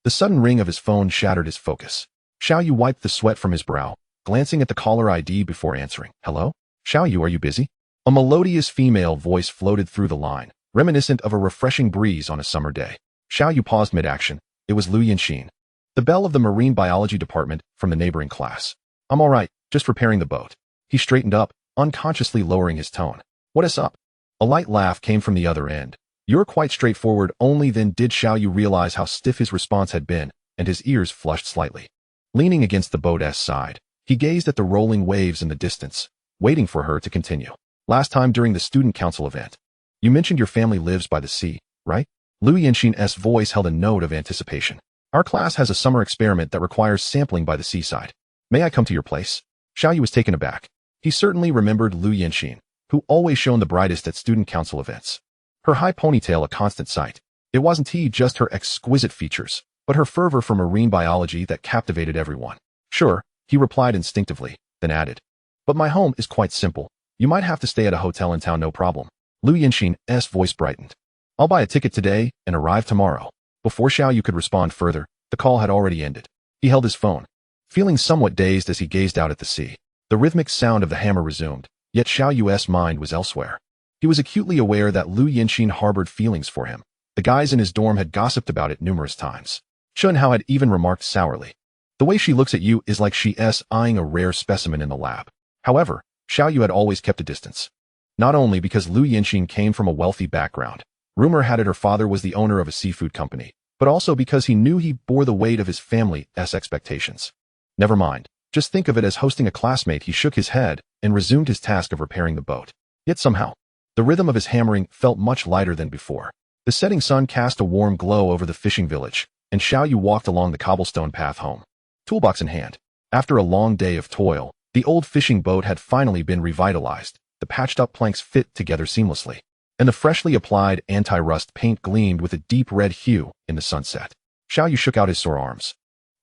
The sudden ring of his phone shattered his focus. Xiaoyu wiped the sweat from his brow, glancing at the caller ID before answering. "Hello? Xiaoyu, are you busy?" A melodious female voice floated through the line, reminiscent of a refreshing breeze on a summer day. Xiaoyu paused mid-action. It was Lu Yanxin, the belle of the marine biology department from the neighboring class. "I'm all right, just repairing the boat." He straightened up, unconsciously lowering his tone. "What is up?" A light laugh came from the other end. "You're quite straightforward." Only then did Xiaoyu realize how stiff his response had been, and his ears flushed slightly. Leaning against the boat's side, he gazed at the rolling waves in the distance, waiting for her to continue. "Last time during the student council event, you mentioned your family lives by the sea, right?" Lu Yinxin's voice held a note of anticipation. Our class has a summer experiment that requires sampling by the seaside. May I come to your place? Xiaoyu was taken aback. He certainly remembered Lu Yinxin, who always shone the brightest at student council events. Her high ponytail a constant sight. It wasn't just her exquisite features, but her fervor for marine biology that captivated everyone. Sure, he replied instinctively, then added. But my home is quite simple. You might have to stay at a hotel in town, no problem. Lu Yinxin's voice brightened. I'll buy a ticket today and arrive tomorrow. Before Xiaoyu could respond further, the call had already ended. He held his phone, feeling somewhat dazed as he gazed out at the sea. The rhythmic sound of the hammer resumed, yet Xiaoyu's mind was elsewhere. He was acutely aware that Lu Yinxin harbored feelings for him. The guys in his dorm had gossiped about it numerous times. Chunhao had even remarked sourly. The way she looks at you is like she's eyeing a rare specimen in the lab. However, Xiaoyu had always kept a distance. Not only because Lu Yinxin came from a wealthy background, rumor had it her father was the owner of a seafood company, but also because he knew he bore the weight of his family's expectations. Never mind, just think of it as hosting a classmate. He shook his head and resumed his task of repairing the boat. Yet somehow, the rhythm of his hammering felt much lighter than before. The setting sun cast a warm glow over the fishing village, and Xiaoyu walked along the cobblestone path home, toolbox in hand. After a long day of toil, the old fishing boat had finally been revitalized. The patched-up planks fit together seamlessly, and the freshly applied anti-rust paint gleamed with a deep red hue in the sunset. Xiaoyu shook out his sore arms,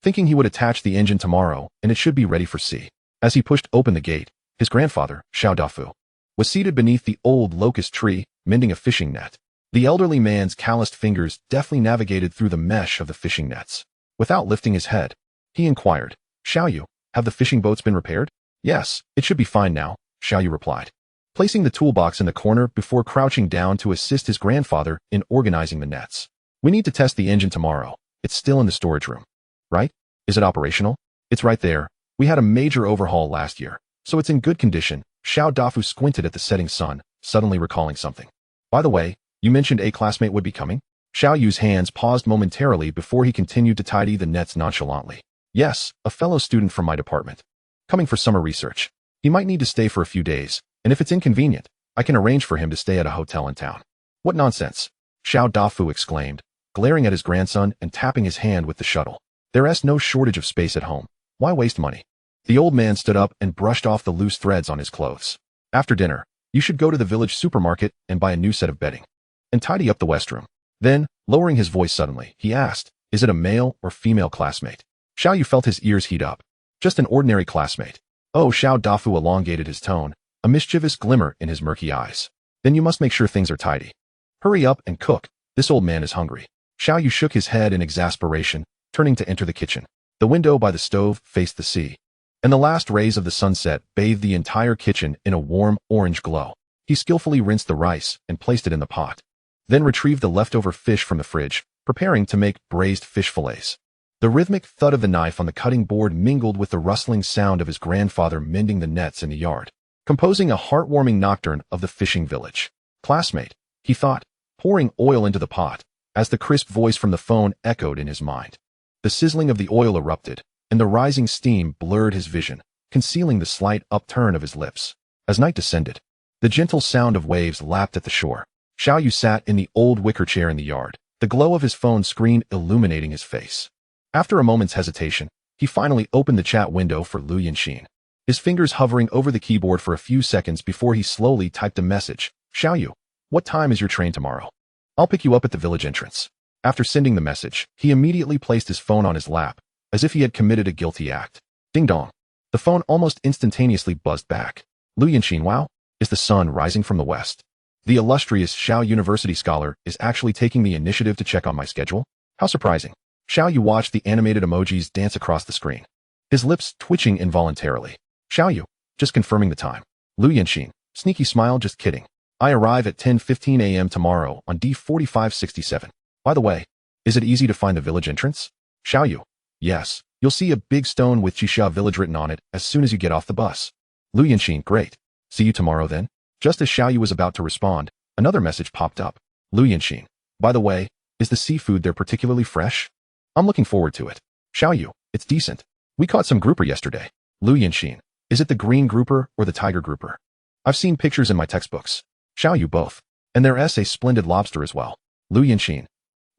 thinking he would attach the engine tomorrow and it should be ready for sea. As he pushed open the gate, his grandfather, Xiao Dafu, was seated beneath the old locust tree, mending a fishing net. The elderly man's calloused fingers deftly navigated through the mesh of the fishing nets. Without lifting his head, he inquired, Xiaoyu, have the fishing boats been repaired? Yes, it should be fine now, Xiaoyu replied, placing the toolbox in the corner before crouching down to assist his grandfather in organizing the nets. We need to test the engine tomorrow. It's still in the storage room. Right? Is it operational? It's right there. We had a major overhaul last year, so it's in good condition. Xiao Dafu squinted at the setting sun, suddenly recalling something. By the way, you mentioned a classmate would be coming? Xiaoyu's hands paused momentarily before he continued to tidy the nets nonchalantly. Yes, a fellow student from my department. Coming for summer research. He might need to stay for a few days, and if it's inconvenient, I can arrange for him to stay at a hotel in town. What nonsense! Xiao Dafu exclaimed, glaring at his grandson and tapping his hand with the shuttle. There's no shortage of space at home. Why waste money? The old man stood up and brushed off the loose threads on his clothes. After dinner, you should go to the village supermarket and buy a new set of bedding. And tidy up the west room. Then, lowering his voice suddenly, he asked, is it a male or female classmate? Xiaoyu felt his ears heat up. Just an ordinary classmate. Oh, Xiao Dafu elongated his tone, a mischievous glimmer in his murky eyes. Then you must make sure things are tidy. Hurry up and cook. This old man is hungry. Xiaoyu shook his head in exasperation, turning to enter the kitchen. The window by the stove faced the sea, and the last rays of the sunset bathed the entire kitchen in a warm orange glow. He skillfully rinsed the rice and placed it in the pot, then retrieved the leftover fish from the fridge, preparing to make braised fish fillets. The rhythmic thud of the knife on the cutting board mingled with the rustling sound of his grandfather mending the nets in the yard, composing a heartwarming nocturne of the fishing village. Classmate, he thought, pouring oil into the pot, as the crisp voice from the phone echoed in his mind. The sizzling of the oil erupted, and the rising steam blurred his vision, concealing the slight upturn of his lips. As night descended, the gentle sound of waves lapped at the shore. Xiaoyu sat in the old wicker chair in the yard, the glow of his phone screen illuminating his face. After a moment's hesitation, he finally opened the chat window for Lu Yinxin, his fingers hovering over the keyboard for a few seconds before he slowly typed a message. Xiaoyu, what time is your train tomorrow? I'll pick you up at the village entrance. After sending the message, he immediately placed his phone on his lap, as if he had committed a guilty act. Ding dong. The phone almost instantaneously buzzed back. Lu Yinxin, wow, is the sun rising from the west? The illustrious Xiao University scholar is actually taking the initiative to check on my schedule? How surprising. Xiaoyu watched the animated emojis dance across the screen, his lips twitching involuntarily. Xiaoyu, just confirming the time. Lu Yinxin, sneaky smile, just kidding. I arrive at 10:15 a.m. tomorrow on D4567. By the way, is it easy to find the village entrance? Xiaoyu, yes, you'll see a big stone with Jixia village written on it as soon as you get off the bus. Lu Yinxin, great. See you tomorrow then. Just as Xiaoyu was about to respond, another message popped up. Lu Yinxin, by the way, is the seafood there particularly fresh? I'm looking forward to it. Xiaoyu, it's decent. We caught some grouper yesterday. Lu Yinxin, is it the green grouper or the tiger grouper? I've seen pictures in my textbooks. Xiaoyu, both. And there's a splendid lobster as well. Lu Yinxin,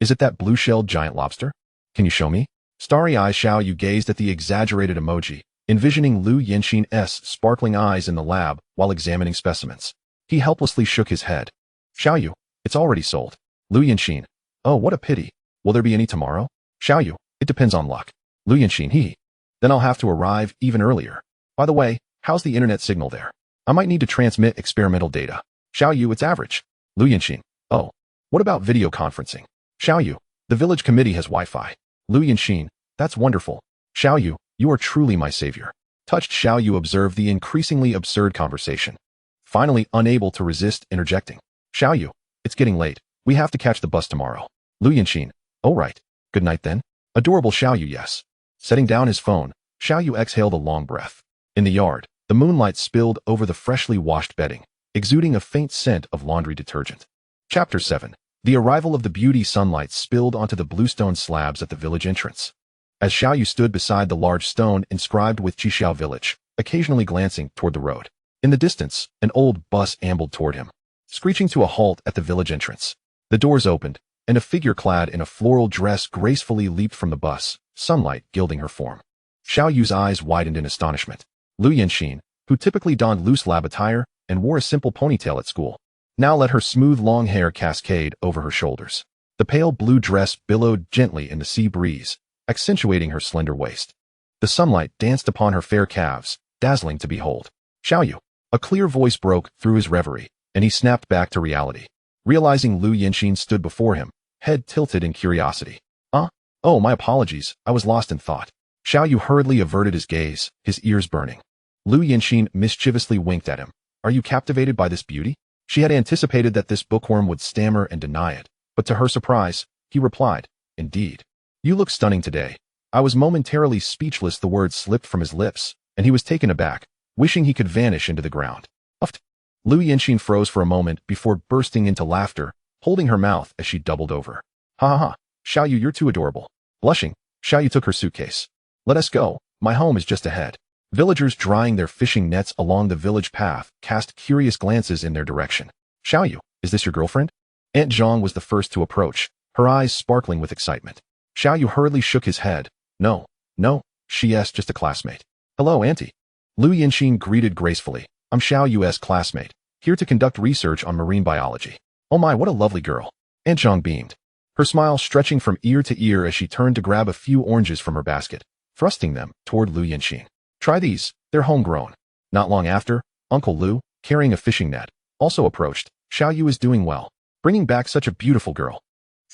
Is it that blue-shelled giant lobster? Can you show me? Starry-eyed Xiao Yu gazed at the exaggerated emoji, envisioning Lu Yanxin's sparkling eyes in the lab while examining specimens. He helplessly shook his head. Xiao Yu, it's already sold. Lu Yanxin. Oh, what a pity. Will there be any tomorrow? Xiao Yu, it depends on luck. Lu Yanxin, hee. Then I'll have to arrive even earlier. By the way, how's the internet signal there? I might need to transmit experimental data. Xiao Yu, it's average. Lu Yanxin. Oh. What about video conferencing? Xiao Yu, the village committee has Wi-Fi. Lu Yanxin, that's wonderful. Xiao Yu, you are truly my savior. Touched, Xiao Yu observed the increasingly absurd conversation. Finally unable to resist interjecting. Xiao Yu, it's getting late. We have to catch the bus tomorrow. Lu Yanxin. Oh right. Good night then. Adorable Xiao Yu, yes. Setting down his phone, Xiao Yu exhaled a long breath. In the yard, the moonlight spilled over the freshly washed bedding, exuding a faint scent of laundry detergent. Chapter 7. The arrival of the beauty sunlight spilled onto the bluestone slabs at the village entrance. As Xiao Yu stood beside the large stone inscribed with Chixiao Village, occasionally glancing toward the road. In the distance, an old bus ambled toward him, screeching to a halt at the village entrance. The doors opened, and a figure clad in a floral dress gracefully leaped from the bus, sunlight gilding her form. Xiao Yu's eyes widened in astonishment. Lu Yanxin, who typically donned loose lab attire and wore a simple ponytail at school, now let her smooth long hair cascade over her shoulders. The pale blue dress billowed gently in the sea breeze, accentuating her slender waist. The sunlight danced upon her fair calves, dazzling to behold. Xiao Yu. A clear voice broke through his reverie, and he snapped back to reality. Realizing Lu Yanxin stood before him, head tilted in curiosity. Oh, my apologies, I was lost in thought. Xiao Yu hurriedly averted his gaze, his ears burning. Lu Yanxin mischievously winked at him. Are you captivated by this beauty? She had anticipated that this bookworm would stammer and deny it, but to her surprise, he replied, Indeed. You look stunning today. I was momentarily speechless. The words slipped from his lips, and he was taken aback, wishing he could vanish into the ground. Uffed. Lu Yanxin froze for a moment before bursting into laughter, holding her mouth as she doubled over. Ha ha ha, Xiao Yu, you're too adorable. Blushing, Xiao Yu took her suitcase. Let us go, my home is just ahead. Villagers drying their fishing nets along the village path cast curious glances in their direction. Xiao Yu, is this your girlfriend? Aunt Zhang was the first to approach, her eyes sparkling with excitement. Xiao Yu hurriedly shook his head. No, she's just a classmate. Hello, Auntie. Lu Yanxin greeted gracefully. I'm Xiao Yu's classmate, here to conduct research on marine biology. Oh my, what a lovely girl. Aunt Zhang beamed, her smile stretching from ear to ear as she turned to grab a few oranges from her basket, thrusting them toward Lu Yanxin. Try these, they're homegrown. Not long after, Uncle Lu, carrying a fishing net, also approached. Xiao Yu is doing well, bringing back such a beautiful girl.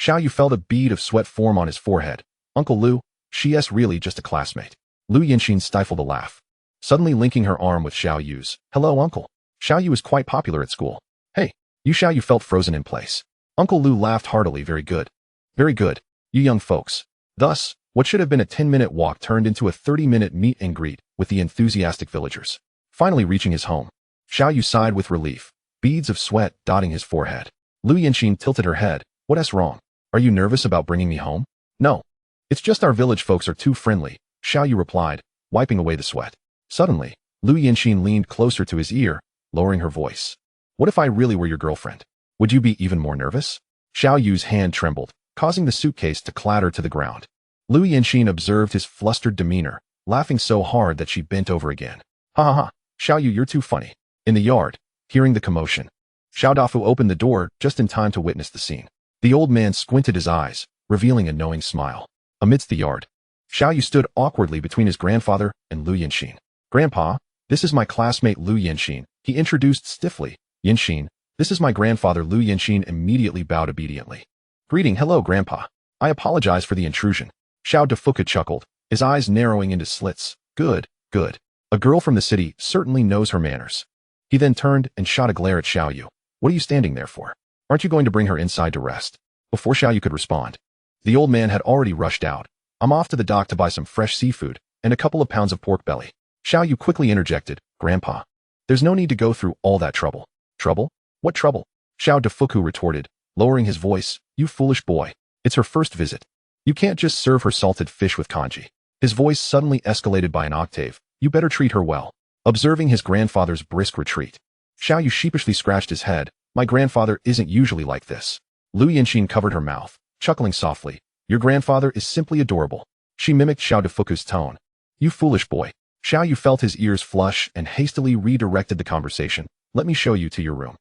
Xiao Yu felt a bead of sweat form on his forehead. Uncle Lu, she's really just a classmate. Lu Yanxin stifled a laugh, suddenly linking her arm with Xiao Yu's. Hello, Uncle. Xiao Yu is quite popular at school. Hey, you. Xiao Yu felt frozen in place. Uncle Lu laughed heartily. Very good. Very good, you young folks. Thus, what should have been a 10-minute walk turned into a 30-minute meet and greet with the enthusiastic villagers. Finally reaching his home, Xiao Yu sighed with relief, beads of sweat dotting his forehead. Lu Yanxin tilted her head. What's wrong? Are you nervous about bringing me home? No. It's just our village folks are too friendly, Xiao Yu replied, wiping away the sweat. Suddenly, Lu Yanxin leaned closer to his ear, lowering her voice. What if I really were your girlfriend? Would you be even more nervous? Xiao Yu's hand trembled, causing the suitcase to clatter to the ground. Lu Yanxin observed his flustered demeanor, laughing so hard that she bent over again. Ha ha ha, Xiao Yu, you're too funny. In the yard, hearing the commotion, Xiao Dafu opened the door just in time to witness the scene. The old man squinted his eyes, revealing a knowing smile. Amidst the yard, Xiao Yu stood awkwardly between his grandfather and Lu Yanxin. Grandpa, this is my classmate Lu Yanxin, he introduced stiffly. Yanxin, this is my grandfather. Lu Yanxin immediately bowed obediently. Greeting. Hello, Grandpa. I apologize for the intrusion. Xiao Dafuka chuckled, his eyes narrowing into slits. Good. A girl from the city certainly knows her manners. He then turned and shot a glare at Xiao Yu. What are you standing there for? Aren't you going to bring her inside to rest? Before Xiao Yu could respond, the old man had already rushed out. I'm off to the dock to buy some fresh seafood and a couple of pounds of pork belly. Xiao Yu quickly interjected. Grandpa, there's no need to go through all that trouble. Trouble? What trouble? Xiao Dafuku retorted, lowering his voice. You foolish boy. It's her first visit. You can't just serve her salted fish with congee. His voice suddenly escalated by an octave. You better treat her well. Observing his grandfather's brisk retreat, Xiao Yu sheepishly scratched his head. My grandfather isn't usually like this. Lu Yanxin covered her mouth, chuckling softly. Your grandfather is simply adorable. She mimicked Xiao Defuku's tone. You foolish boy. Xiao Yu felt his ears flush and hastily redirected the conversation. Let me show you to your room.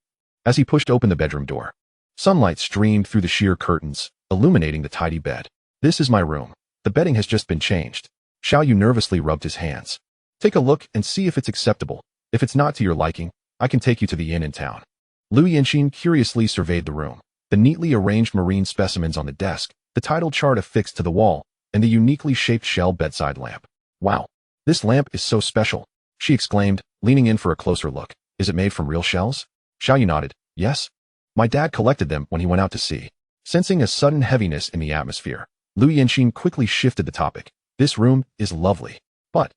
As he pushed open the bedroom door, sunlight streamed through the sheer curtains, illuminating the tidy bed. This is my room. The bedding has just been changed. Xiao Yu nervously rubbed his hands. Take a look and see if it's acceptable. If it's not to your liking, I can take you to the inn in town. Lu Yanqing curiously surveyed the room. The neatly arranged marine specimens on the desk, the title chart affixed to the wall, and the uniquely shaped shell bedside lamp. Wow, this lamp is so special, she exclaimed, leaning in for a closer look. Is it made from real shells? Xiao Yu nodded. Yes. My dad collected them when he went out to sea. Sensing a sudden heaviness in the atmosphere, Lu Yanqing quickly shifted the topic. This room is lovely. But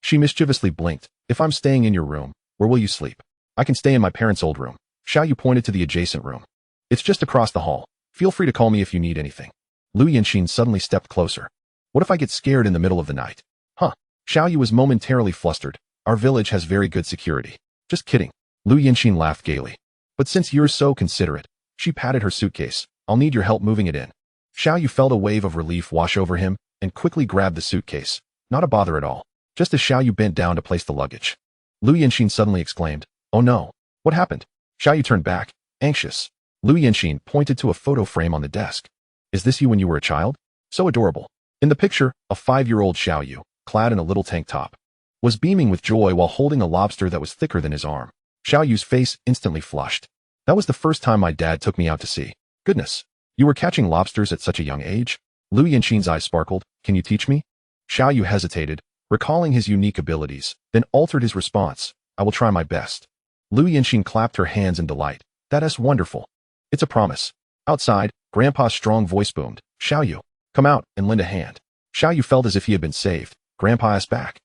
she mischievously blinked. If I'm staying in your room, where will you sleep? I can stay in my parents' old room. Xiao Yu pointed to the adjacent room. It's just across the hall. Feel free to call me if you need anything. Lu Yanqing suddenly stepped closer. What if I get scared in the middle of the night? Huh. Xiao Yu was momentarily flustered. Our village has very good security. Just kidding. Lu Yanqing laughed gaily. But since you're so considerate, she patted her suitcase. I'll need your help moving it in. Xiao Yu felt a wave of relief wash over him and quickly grabbed the suitcase. Not a bother at all. Just as Xiao Yu bent down to place the luggage, Lu Yanqing suddenly exclaimed, "Oh no. What happened?" Xiao Yu turned back, anxious. Lu Yanqing pointed to a photo frame on the desk. Is this you when you were a child? So adorable. In the picture, a 5-year-old Xiao Yu, clad in a little tank top, was beaming with joy while holding a lobster that was thicker than his arm. Xiao Yu's face instantly flushed. That was the first time my dad took me out to sea. Goodness, you were catching lobsters at such a young age? Lu Yanqing's eyes sparkled. Can you teach me? Xiao Yu hesitated, recalling his unique abilities, then altered his response. I will try my best. Lu Yanqing clapped her hands in delight. That is wonderful. It's a promise. Outside, Grandpa's strong voice boomed. Xiao Yu, come out and lend a hand. Xiao Yu felt as if he had been saved. Grandpa asked back.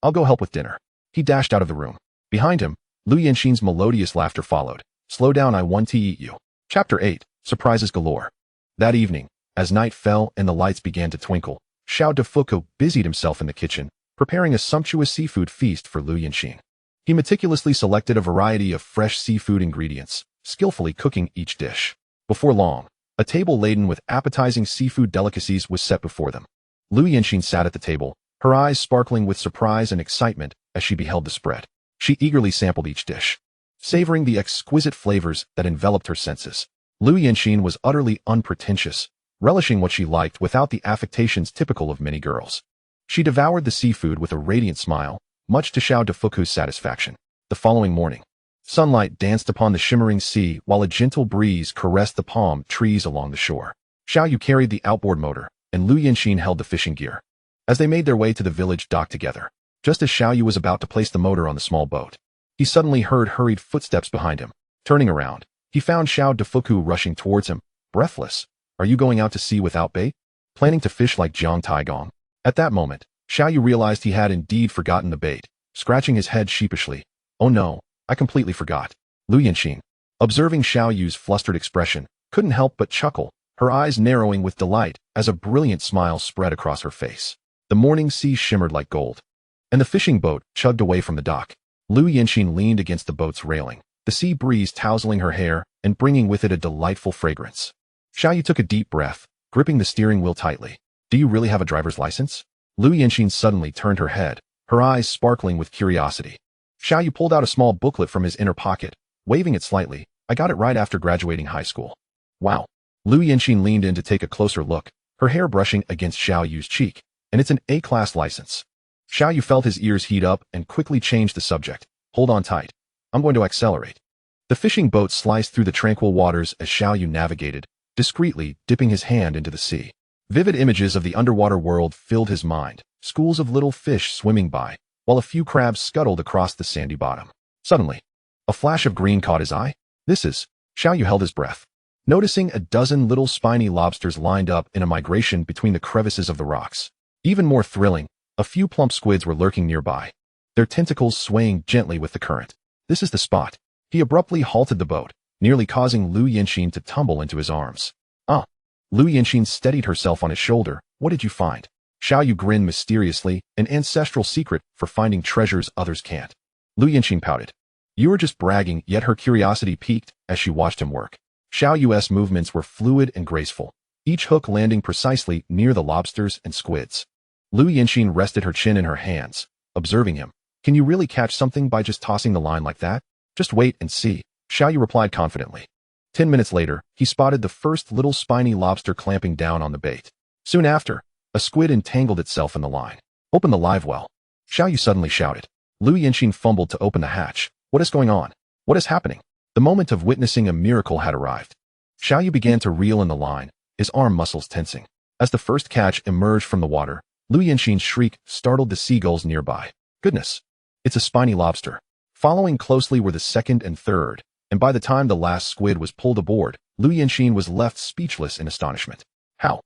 I'll go help with dinner. He dashed out of the room. Behind him, Lu Yanqing's melodious laughter followed. Slow down, I want to eat you. Chapter 8, Surprises Galore. That evening, as night fell and the lights began to twinkle, Xiao Defuku busied himself in the kitchen, preparing a sumptuous seafood feast for Lu Yanqing. He meticulously selected a variety of fresh seafood ingredients, skillfully cooking each dish. Before long, a table laden with appetizing seafood delicacies was set before them. Lu Yanqing sat at the table, her eyes sparkling with surprise and excitement as she beheld the spread. She eagerly sampled each dish, savoring the exquisite flavors that enveloped her senses. Lu Yanqing was utterly unpretentious, relishing what she liked without the affectations typical of many girls. She devoured the seafood with a radiant smile, much to Xiao Defuku's satisfaction. The following morning, sunlight danced upon the shimmering sea while a gentle breeze caressed the palm trees along the shore. Xiao Yu carried the outboard motor, and Lu Yanqing held the fishing gear. As they made their way to the village dock together, just as Xiao Yu was about to place the motor on the small boat, he suddenly heard hurried footsteps behind him. Turning around, he found Xiao Defuku rushing towards him, breathless. Are you going out to sea without bait? Planning to fish like Jiang Taigong? At that moment, Xiao Yu realized he had indeed forgotten the bait, scratching his head sheepishly. Oh no, I completely forgot. Lu Yanqing, observing Xiao Yu's flustered expression, couldn't help but chuckle, her eyes narrowing with delight as a brilliant smile spread across her face. The morning sea shimmered like gold, and the fishing boat chugged away from the dock. Lu Yanqing leaned against the boat's railing, the sea breeze tousling her hair and bringing with it a delightful fragrance. Xiao Yu took a deep breath, gripping the steering wheel tightly. Do you really have a driver's license? Lu Yanqing suddenly turned her head, her eyes sparkling with curiosity. Xiao Yu pulled out a small booklet from his inner pocket, waving it slightly. I got it right after graduating high school. Wow. Lu Yanqing leaned in to take a closer look, her hair brushing against Xiao Yu's cheek. And it's an A-class license. Xiao Yu felt his ears heat up and quickly changed the subject. Hold on tight. I'm going to accelerate. The fishing boat sliced through the tranquil waters as Xiao Yu navigated, discreetly dipping his hand into the sea. Vivid images of the underwater world filled his mind, schools of little fish swimming by, while a few crabs scuttled across the sandy bottom. Suddenly, a flash of green caught his eye. Xiao Yu held his breath, noticing a dozen little spiny lobsters lined up in a migration between the crevices of the rocks. Even more thrilling, a few plump squids were lurking nearby, their tentacles swaying gently with the current. This is the spot. He abruptly halted the boat, nearly causing Lu Yanqing to tumble into his arms. Lu Yanqing steadied herself on his shoulder. What did you find? Xiao Yu grinned mysteriously, an ancestral secret for finding treasures others can't. Lu Yanqing pouted. You were just bragging, yet her curiosity piqued as she watched him work. Xiao Yu's movements were fluid and graceful, each hook landing precisely near the lobsters and squids. Lu Yinxin rested her chin in her hands, observing him. Can you really catch something by just tossing the line like that? Just wait and see, Xiao Yu replied confidently. 10 minutes later, he spotted the first little spiny lobster clamping down on the bait. Soon after, a squid entangled itself in the line. Open the live well. Xiao Yu suddenly shouted. Lu Yinxin fumbled to open the hatch. What is going on? What is happening? The moment of witnessing a miracle had arrived. Xiao Yu began to reel in the line, his arm muscles tensing. As the first catch emerged from the water, Lu Yinxin's shriek startled the seagulls nearby. Goodness! It's a spiny lobster. Following closely were the second and third, and by the time the last squid was pulled aboard, Lu Yinxin was left speechless in astonishment. How?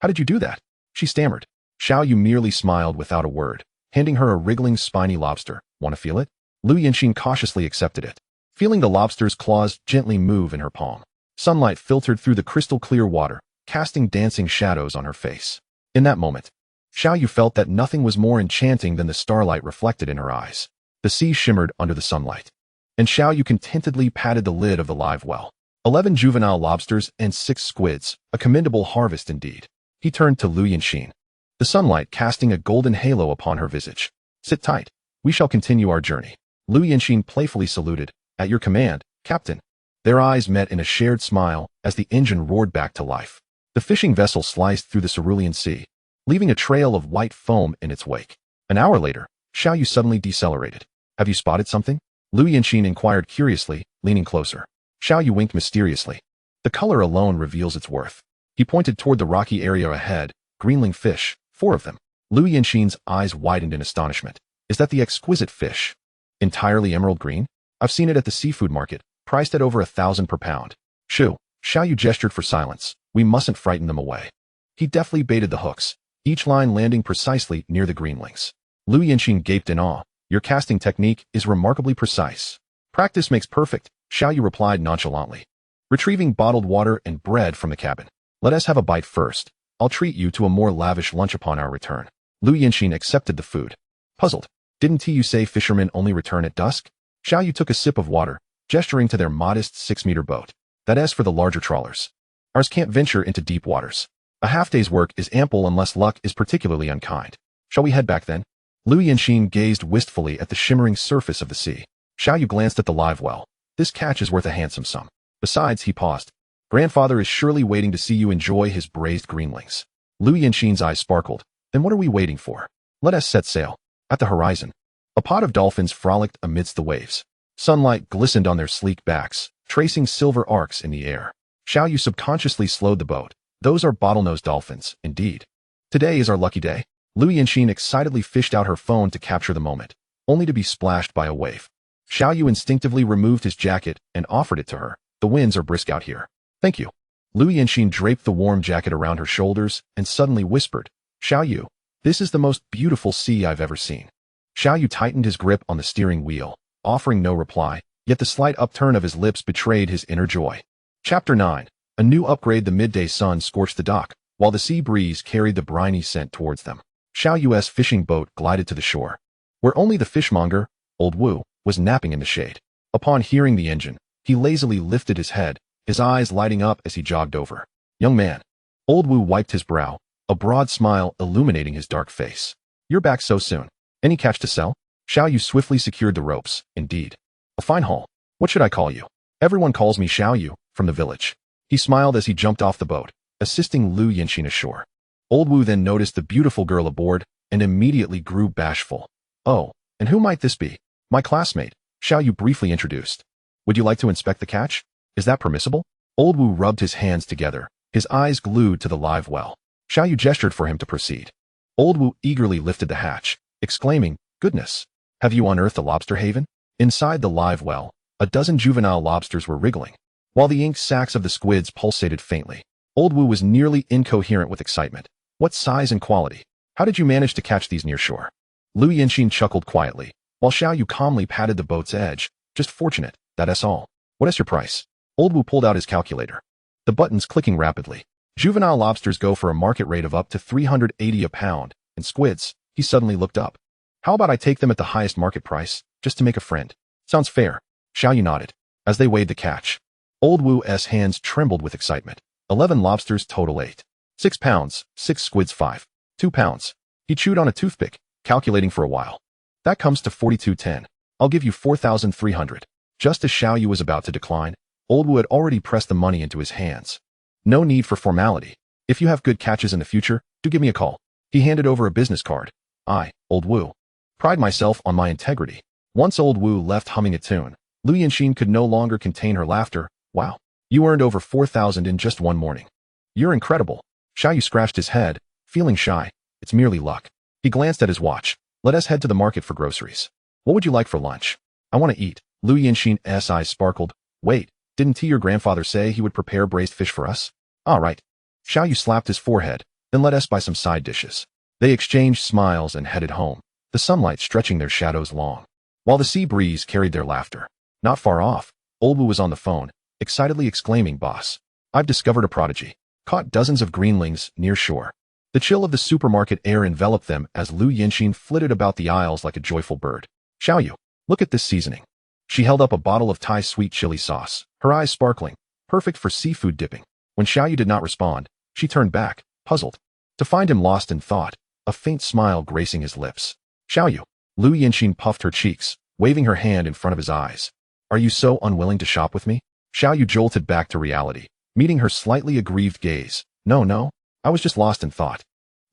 How did you do that? She stammered. Xiao Yu merely smiled without a word, handing her a wriggling spiny lobster. Want to feel it? Lu Yinxin cautiously accepted it, feeling the lobster's claws gently move in her palm. Sunlight filtered through the crystal-clear water, casting dancing shadows on her face. In that moment, Xiao Yu felt that nothing was more enchanting than the starlight reflected in her eyes. The sea shimmered under the sunlight, and Xiao Yu contentedly patted the lid of the live well. 11 juvenile lobsters and 6 squids, a commendable harvest indeed. He turned to Lu Yinxin, the sunlight casting a golden halo upon her visage. Sit tight. We shall continue our journey. Lu Yinxin playfully saluted. At your command, Captain. Their eyes met in a shared smile as the engine roared back to life. The fishing vessel sliced through the cerulean sea, leaving a trail of white foam in its wake. An hour later, Xiao Yu suddenly decelerated. Have you spotted something? Lu Yinxin inquired curiously, leaning closer. Xiao Yu winked mysteriously. The color alone reveals its worth. He pointed toward the rocky area ahead. Greenling fish, 4 of them. Lu Yinxin's eyes widened in astonishment. Is that the exquisite fish? Entirely emerald green? I've seen it at the seafood market, priced at over 1,000 per pound. Shoo! Xiao Yu gestured for silence. We mustn't frighten them away. He deftly baited the hooks, each line landing precisely near the greenlings. Lu Yinxin gaped in awe. Your casting technique is remarkably precise. Practice makes perfect, Xiao Yu replied nonchalantly, retrieving bottled water and bread from the cabin. Let us have a bite first. I'll treat you to a more lavish lunch upon our return. Lu Yinxin accepted the food. Puzzled. Didn't you say fishermen only return at dusk? Xiao Yu took a sip of water, gesturing to their modest 6-meter boat. That is for the larger trawlers. Ours can't venture into deep waters. A half-day's work is ample unless luck is particularly unkind. Shall we head back then? Lu Yinxin gazed wistfully at the shimmering surface of the sea. Xiao Yu glanced at the live well. This catch is worth a handsome sum. Besides, he paused. Grandfather is surely waiting to see you enjoy his braised greenlings. Lu Yinxin's eyes sparkled. Then what are we waiting for? Let us set sail. At the horizon, a pod of dolphins frolicked amidst the waves. Sunlight glistened on their sleek backs, tracing silver arcs in the air. Xiao Yu subconsciously slowed the boat. Those are bottlenose dolphins, indeed. Today is our lucky day. Lu Yinxin excitedly fished out her phone to capture the moment, only to be splashed by a wave. Xiao Yu instinctively removed his jacket and offered it to her. The winds are brisk out here. Thank you. Lu Yinxin draped the warm jacket around her shoulders and suddenly whispered, Xiao Yu, this is the most beautiful sea I've ever seen. Xiao Yu tightened his grip on the steering wheel, offering no reply, yet the slight upturn of his lips betrayed his inner joy. Chapter 9. A new upgrade. The midday sun scorched the dock, while the sea breeze carried the briny scent towards them. Xiao Yu's fishing boat glided to the shore, where only the fishmonger, Old Wu, was napping in the shade. Upon hearing the engine, he lazily lifted his head, his eyes lighting up as he jogged over. Young man. Old Wu wiped his brow, a broad smile illuminating his dark face. You're back so soon. Any catch to sell? Xiao Yu swiftly secured the ropes. Indeed. A fine haul. What should I call you? Everyone calls me Xiao Yu, from the village. He smiled as he jumped off the boat, assisting Lu Yinxin ashore. Old Wu then noticed the beautiful girl aboard and immediately grew bashful. Oh, and who might this be? My classmate, Xiao Yu briefly introduced. Would you like to inspect the catch? Is that permissible? Old Wu rubbed his hands together, his eyes glued to the live well. Xiao Yu gestured for him to proceed. Old Wu eagerly lifted the hatch, exclaiming, Goodness! Have you unearthed the lobster haven? Inside the live well, a dozen juvenile lobsters were wriggling, while the ink sacs of the squids pulsated faintly. Old Wu was nearly incoherent with excitement. What size and quality? How did you manage to catch these near shore? Lu Yinxin chuckled quietly, while Xiao Yu calmly patted the boat's edge. Just fortunate, that's all. What is your price? Old Wu pulled out his calculator, the buttons clicking rapidly. Juvenile lobsters go for a market rate of up to 380 a pound, and squids, he suddenly looked up. How about I take them at the highest market price, just to make a friend? Sounds fair. Xiao Yu nodded, as they weighed the catch. Old Wu's hands trembled with excitement. 11 lobsters total 8. 6 pounds, 6 squids 5. 2 pounds. He chewed on a toothpick, calculating for a while. That comes to 42.10. I'll give you 4,300. Just as Xiao Yu was about to decline, Old Wu had already pressed the money into his hands. No need for formality. If you have good catches in the future, do give me a call. He handed over a business card. I, Old Wu, pride myself on my integrity. Once Old Wu left humming a tune, Lu Yanxin could no longer contain her laughter. Wow, you earned over 4,000 in just one morning. You're incredible. Xiao Yu scratched his head, feeling shy. It's merely luck. He glanced at his watch. Let us head to the market for groceries. What would you like for lunch? I want to eat. Lu Yanxin's eyes sparkled. Wait, didn't your grandfather say he would prepare braised fish for us? All right. Xiao Yu slapped his forehead. Then let us buy some side dishes. They exchanged smiles and headed home, the sunlight stretching their shadows long, while the sea breeze carried their laughter. Not far off, Old Wu was on the phone, excitedly exclaiming, Boss, I've discovered a prodigy. Caught dozens of greenlings near shore. The chill of the supermarket air enveloped them as Lu Yanxin flitted about the aisles like a joyful bird. Xiao Yu, look at this seasoning. She held up a bottle of Thai sweet chili sauce, her eyes sparkling, perfect for seafood dipping. When Xiao Yu did not respond, she turned back, puzzled, to find him lost in thought, a faint smile gracing his lips. Xiao Yu. Lu Yanxin puffed her cheeks, waving her hand in front of his eyes. Are you so unwilling to shop with me? Xiao Yu jolted back to reality, meeting her slightly aggrieved gaze. No, I was just lost in thought.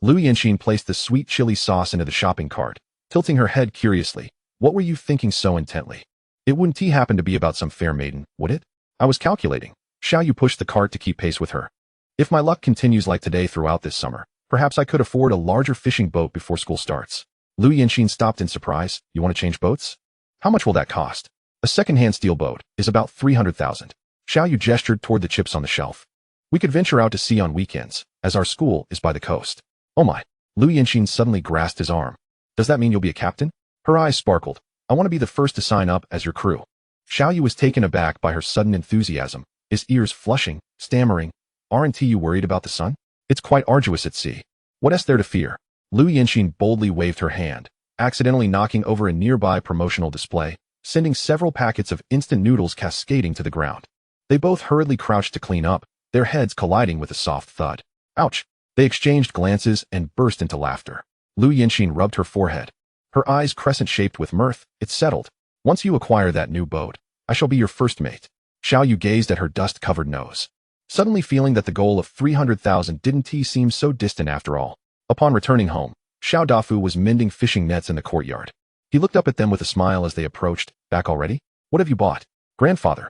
Lu Yanxin placed the sweet chili sauce into the shopping cart, tilting her head curiously. What were you thinking so intently? It wouldn't happen to be about some fair maiden, would it? I was calculating. Xiao Yu pushed the cart to keep pace with her. If my luck continues like today throughout this summer, perhaps I could afford a larger fishing boat before school starts. Lu Yanxin stopped in surprise. You want to change boats? How much will that cost? A second-hand steel boat is about 300,000. Xiao Yu gestured toward the chips on the shelf. We could venture out to sea on weekends, as our school is by the coast. Oh my. Lu Yanxin suddenly grasped his arm. Does that mean you'll be a captain? Her eyes sparkled. I want to be the first to sign up as your crew. Xiao Yu was taken aback by her sudden enthusiasm, his ears flushing, stammering. Aren't you worried about the sun? It's quite arduous at sea. What is there to fear? Lu Yanxin boldly waved her hand, accidentally knocking over a nearby promotional display, sending several packets of instant noodles cascading to the ground. They both hurriedly crouched to clean up, their heads colliding with a soft thud. Ouch! They exchanged glances and burst into laughter. Lu Yanxin rubbed her forehead. Her eyes crescent-shaped with mirth. It settled. Once you acquire that new boat, I shall be your first mate. Xiao Yu gazed at her dust-covered nose, suddenly feeling that the goal of 300,000 didn't seem so distant after all. Upon returning home, Xiao Dafu was mending fishing nets in the courtyard. He looked up at them with a smile as they approached. Back already? What have you bought? Grandfather.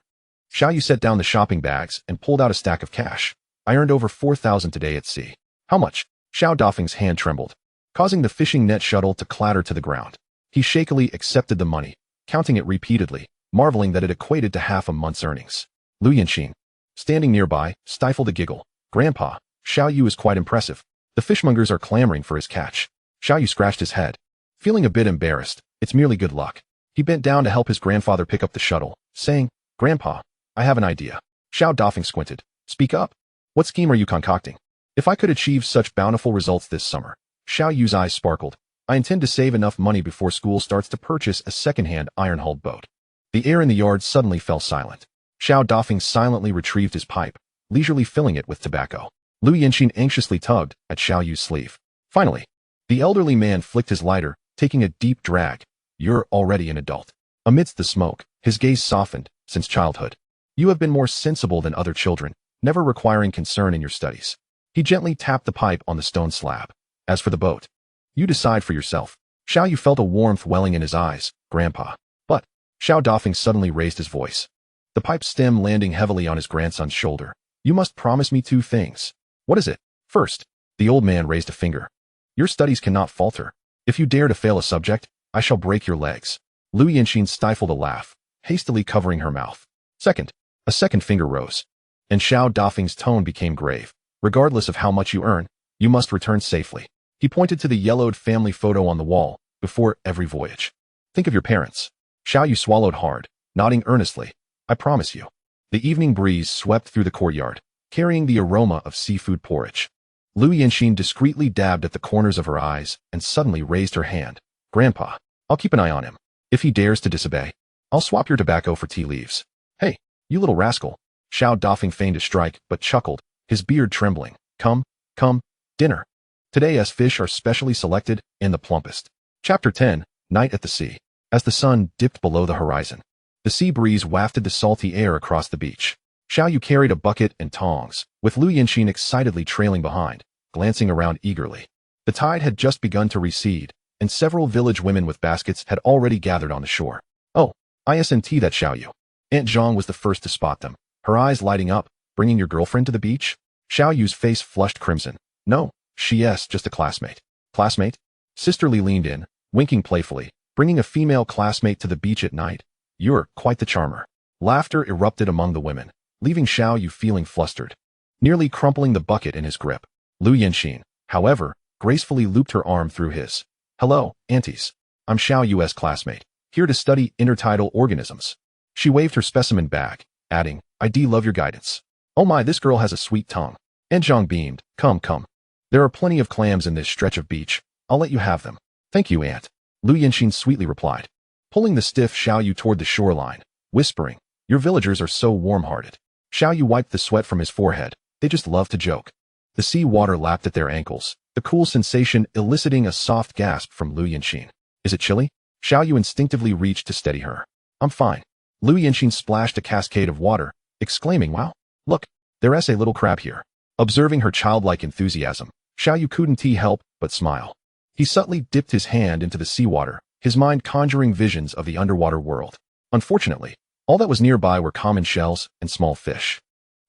Xiao Yu set down the shopping bags and pulled out a stack of cash. I earned over 4,000 today at sea. How much? Xiao Dafeng's hand trembled, causing the fishing net shuttle to clatter to the ground. He shakily accepted the money, counting it repeatedly, marveling that it equated to half a month's earnings. Lu Yanxin, standing nearby, stifled a giggle. Grandpa, Xiao Yu is quite impressive. The fishmongers are clamoring for his catch. Xiao Yu scratched his head, feeling a bit embarrassed. It's merely good luck. He bent down to help his grandfather pick up the shuttle, saying, Grandpa, I have an idea. Xiao Dafeng squinted. Speak up. What scheme are you concocting? If I could achieve such bountiful results this summer, Xiao Yu's eyes sparkled. I intend to save enough money before school starts to purchase a second-hand iron-hulled boat. The air in the yard suddenly fell silent. Xiao Dafeng silently retrieved his pipe, leisurely filling it with tobacco. Lu Yanxin anxiously tugged at Xiao Yu's sleeve. Finally, the elderly man flicked his lighter, taking a deep drag. You're already an adult. Amidst the smoke, his gaze softened. Since childhood, you have been more sensible than other children, never requiring concern in your studies. He gently tapped the pipe on the stone slab. As for the boat, you decide for yourself. Xiao Yu felt a warmth welling in his eyes. Grandpa. But, Xiao Dafeng suddenly raised his voice, the pipe stem landing heavily on his grandson's shoulder. You must promise me 2 things. What is it? First, the old man raised a finger. Your studies cannot falter. If you dare to fail a subject, I shall break your legs. Lu Yanxin stifled a laugh, hastily covering her mouth. Second, a second finger rose, and Xiao Dafeng's tone became grave. Regardless of how much you earn, you must return safely. He pointed to the yellowed family photo on the wall. Before every voyage, think of your parents. Xiao Yu swallowed hard, nodding earnestly. I promise you. The evening breeze swept through the courtyard, carrying the aroma of seafood porridge. Lu Yanxin discreetly dabbed at the corners of her eyes and suddenly raised her hand. Grandpa, I'll keep an eye on him. If he dares to disobey, I'll swap your tobacco for tea leaves. Hey, you little rascal. Xiao doffing feigned to strike, but chuckled, his beard trembling. Come, come, dinner. Today's fish are specially selected and the plumpest. Chapter 10, Night at the Sea. As the sun dipped below the horizon, the sea breeze wafted the salty air across the beach. Xiao Yu carried a bucket and tongs, with Lu Yanxin excitedly trailing behind, glancing around eagerly. The tide had just begun to recede, and several village women with baskets had already gathered on the shore. Oh, isn't that Xiao Yu? Aunt Zhang was the first to spot them, her eyes lighting up. Bringing your girlfriend to the beach? Xiao Yu's face flushed crimson. No, she's just a classmate. Classmate? Sister Li leaned in, winking playfully. Bringing a female classmate to the beach at night? You're quite the charmer. Laughter erupted among the women, leaving Xiao Yu feeling flustered, nearly crumpling the bucket in his grip. Lu Yanxin, however, gracefully looped her arm through his. Hello, aunties. I'm Xiao Yu's classmate, here to study intertidal organisms. She waved her specimen bag, adding, I do love your guidance. Oh my, this girl has a sweet tongue. Aunt Zhang beamed. Come, come. There are plenty of clams in this stretch of beach. I'll let you have them. Thank you, Aunt. Lu Yanxin sweetly replied, pulling the stiff Xiao Yu toward the shoreline, whispering, your villagers are so warm-hearted. Xiao Yu wiped the sweat from his forehead. They just love to joke. The sea water lapped at their ankles, the cool sensation eliciting a soft gasp from Lu Yanxin. Is it chilly? Xiao Yu instinctively reached to steady her. I'm fine. Lu Yanxin splashed a cascade of water, exclaiming, wow, look, there's a little crab here. Observing her childlike enthusiasm, Xiao Yu couldn't help but smile. He subtly dipped his hand into the seawater, his mind conjuring visions of the underwater world. Unfortunately, all that was nearby were common shells and small fish.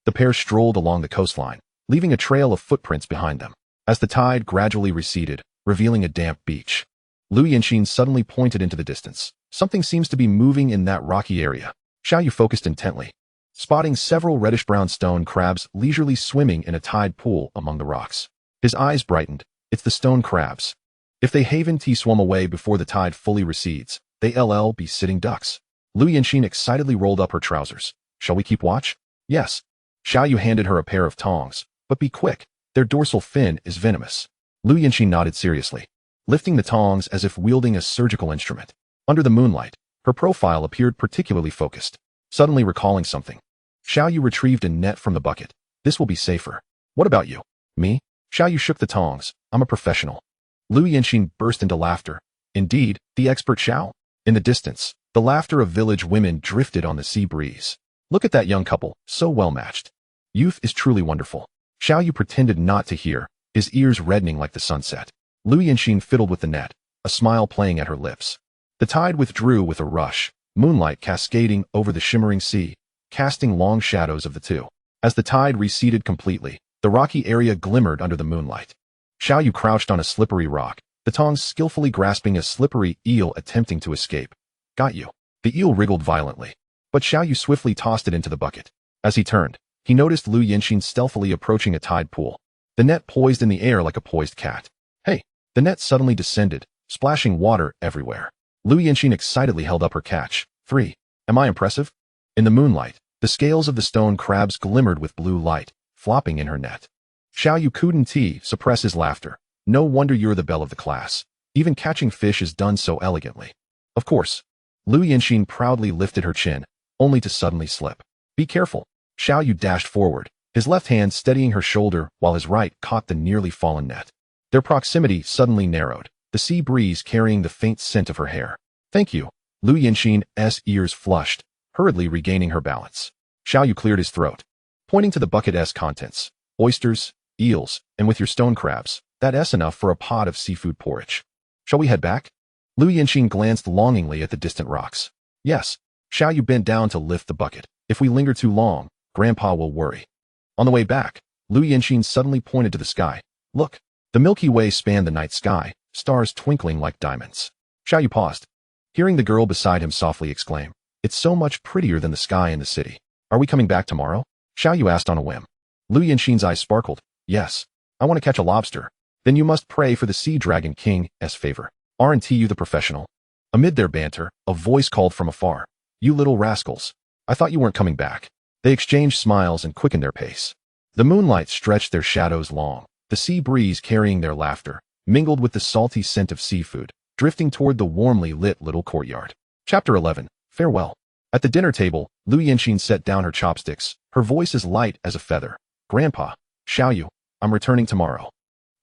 The pair strolled along the coastline, leaving a trail of footprints behind them. As the tide gradually receded, revealing a damp beach, Lu Yanxin suddenly pointed into the distance. Something seems to be moving in that rocky area. Xiao Yu focused intently, spotting several reddish-brown stone crabs leisurely swimming in a tide pool among the rocks. His eyes brightened. It's the stone crabs. If they haven't swum away before the tide fully recedes, they'll be sitting ducks. Lu Yanxin excitedly rolled up her trousers. Shall we keep watch? Yes. Xiao Yu handed her a pair of tongs. But be quick. Their dorsal fin is venomous. Lu Yanxin nodded seriously, lifting the tongs as if wielding a surgical instrument. Under the moonlight, her profile appeared particularly focused. Suddenly recalling something, Xiao Yu retrieved a net from the bucket. This will be safer. What about you? Me? Xiao Yu shook the tongs. I'm a professional. Lu Yanxin burst into laughter. Indeed, the expert Xiao? In the distance, the laughter of village women drifted on the sea breeze. Look at that young couple, so well matched. Youth is truly wonderful. Xiao Yu pretended not to hear, his ears reddening like the sunset. Lu Yanxin fiddled with the net, a smile playing at her lips. The tide withdrew with a rush, moonlight cascading over the shimmering sea, casting long shadows of the two. As the tide receded completely, the rocky area glimmered under the moonlight. Xiao Yu crouched on a slippery rock, the tongs skillfully grasping a slippery eel attempting to escape. Got you. The eel wriggled violently, but Xiao Yu swiftly tossed it into the bucket. As he turned, he noticed Lu Yanxin stealthily approaching a tide pool, the net poised in the air like a poised cat. Hey! The net suddenly descended, splashing water everywhere. Lu Yanxin excitedly held up her catch. 3. Am I impressive? In the moonlight, the scales of the stone crabs glimmered with blue light, flopping in her net. Xiao Yu couldn't suppress his laughter. No wonder you're the belle of the class. Even catching fish is done so elegantly. Of course. Lu Yanxin proudly lifted her chin, only to suddenly slip. Be careful. Xiao Yu dashed forward, his left hand steadying her shoulder while his right caught the nearly fallen net. Their proximity suddenly narrowed, the sea breeze carrying the faint scent of her hair. Thank you. Lu Yanxin's ears flushed, hurriedly regaining her balance. Xiao Yu cleared his throat, pointing to the bucket's contents. Oysters, eels, and with your stone crabs, that's enough for a pot of seafood porridge. Shall we head back? Lu Yanxin glanced longingly at the distant rocks. Yes. Xiao Yu bent down to lift the bucket. If we linger too long, Grandpa will worry. On the way back, Lu Yanxin suddenly pointed to the sky. Look. The Milky Way spanned the night sky, stars twinkling like diamonds. Xiao Yu paused, hearing the girl beside him softly exclaim, it's so much prettier than the sky in the city. Are we coming back tomorrow? Xiao Yu asked on a whim. Lu Yanxin's eyes sparkled. Yes. I want to catch a lobster. Then you must pray for the Sea Dragon King's favor. Aren't you the professional? Amid their banter, a voice called from afar. You little rascals. I thought you weren't coming back. They exchanged smiles and quickened their pace. The moonlight stretched their shadows long, the sea breeze carrying their laughter, mingled with the salty scent of seafood, drifting toward the warmly lit little courtyard. Chapter 11. Farewell. At the dinner table, Lu Yinxin set down her chopsticks, her voice as light as a feather. Grandpa, Xiaoyu, I'm returning tomorrow.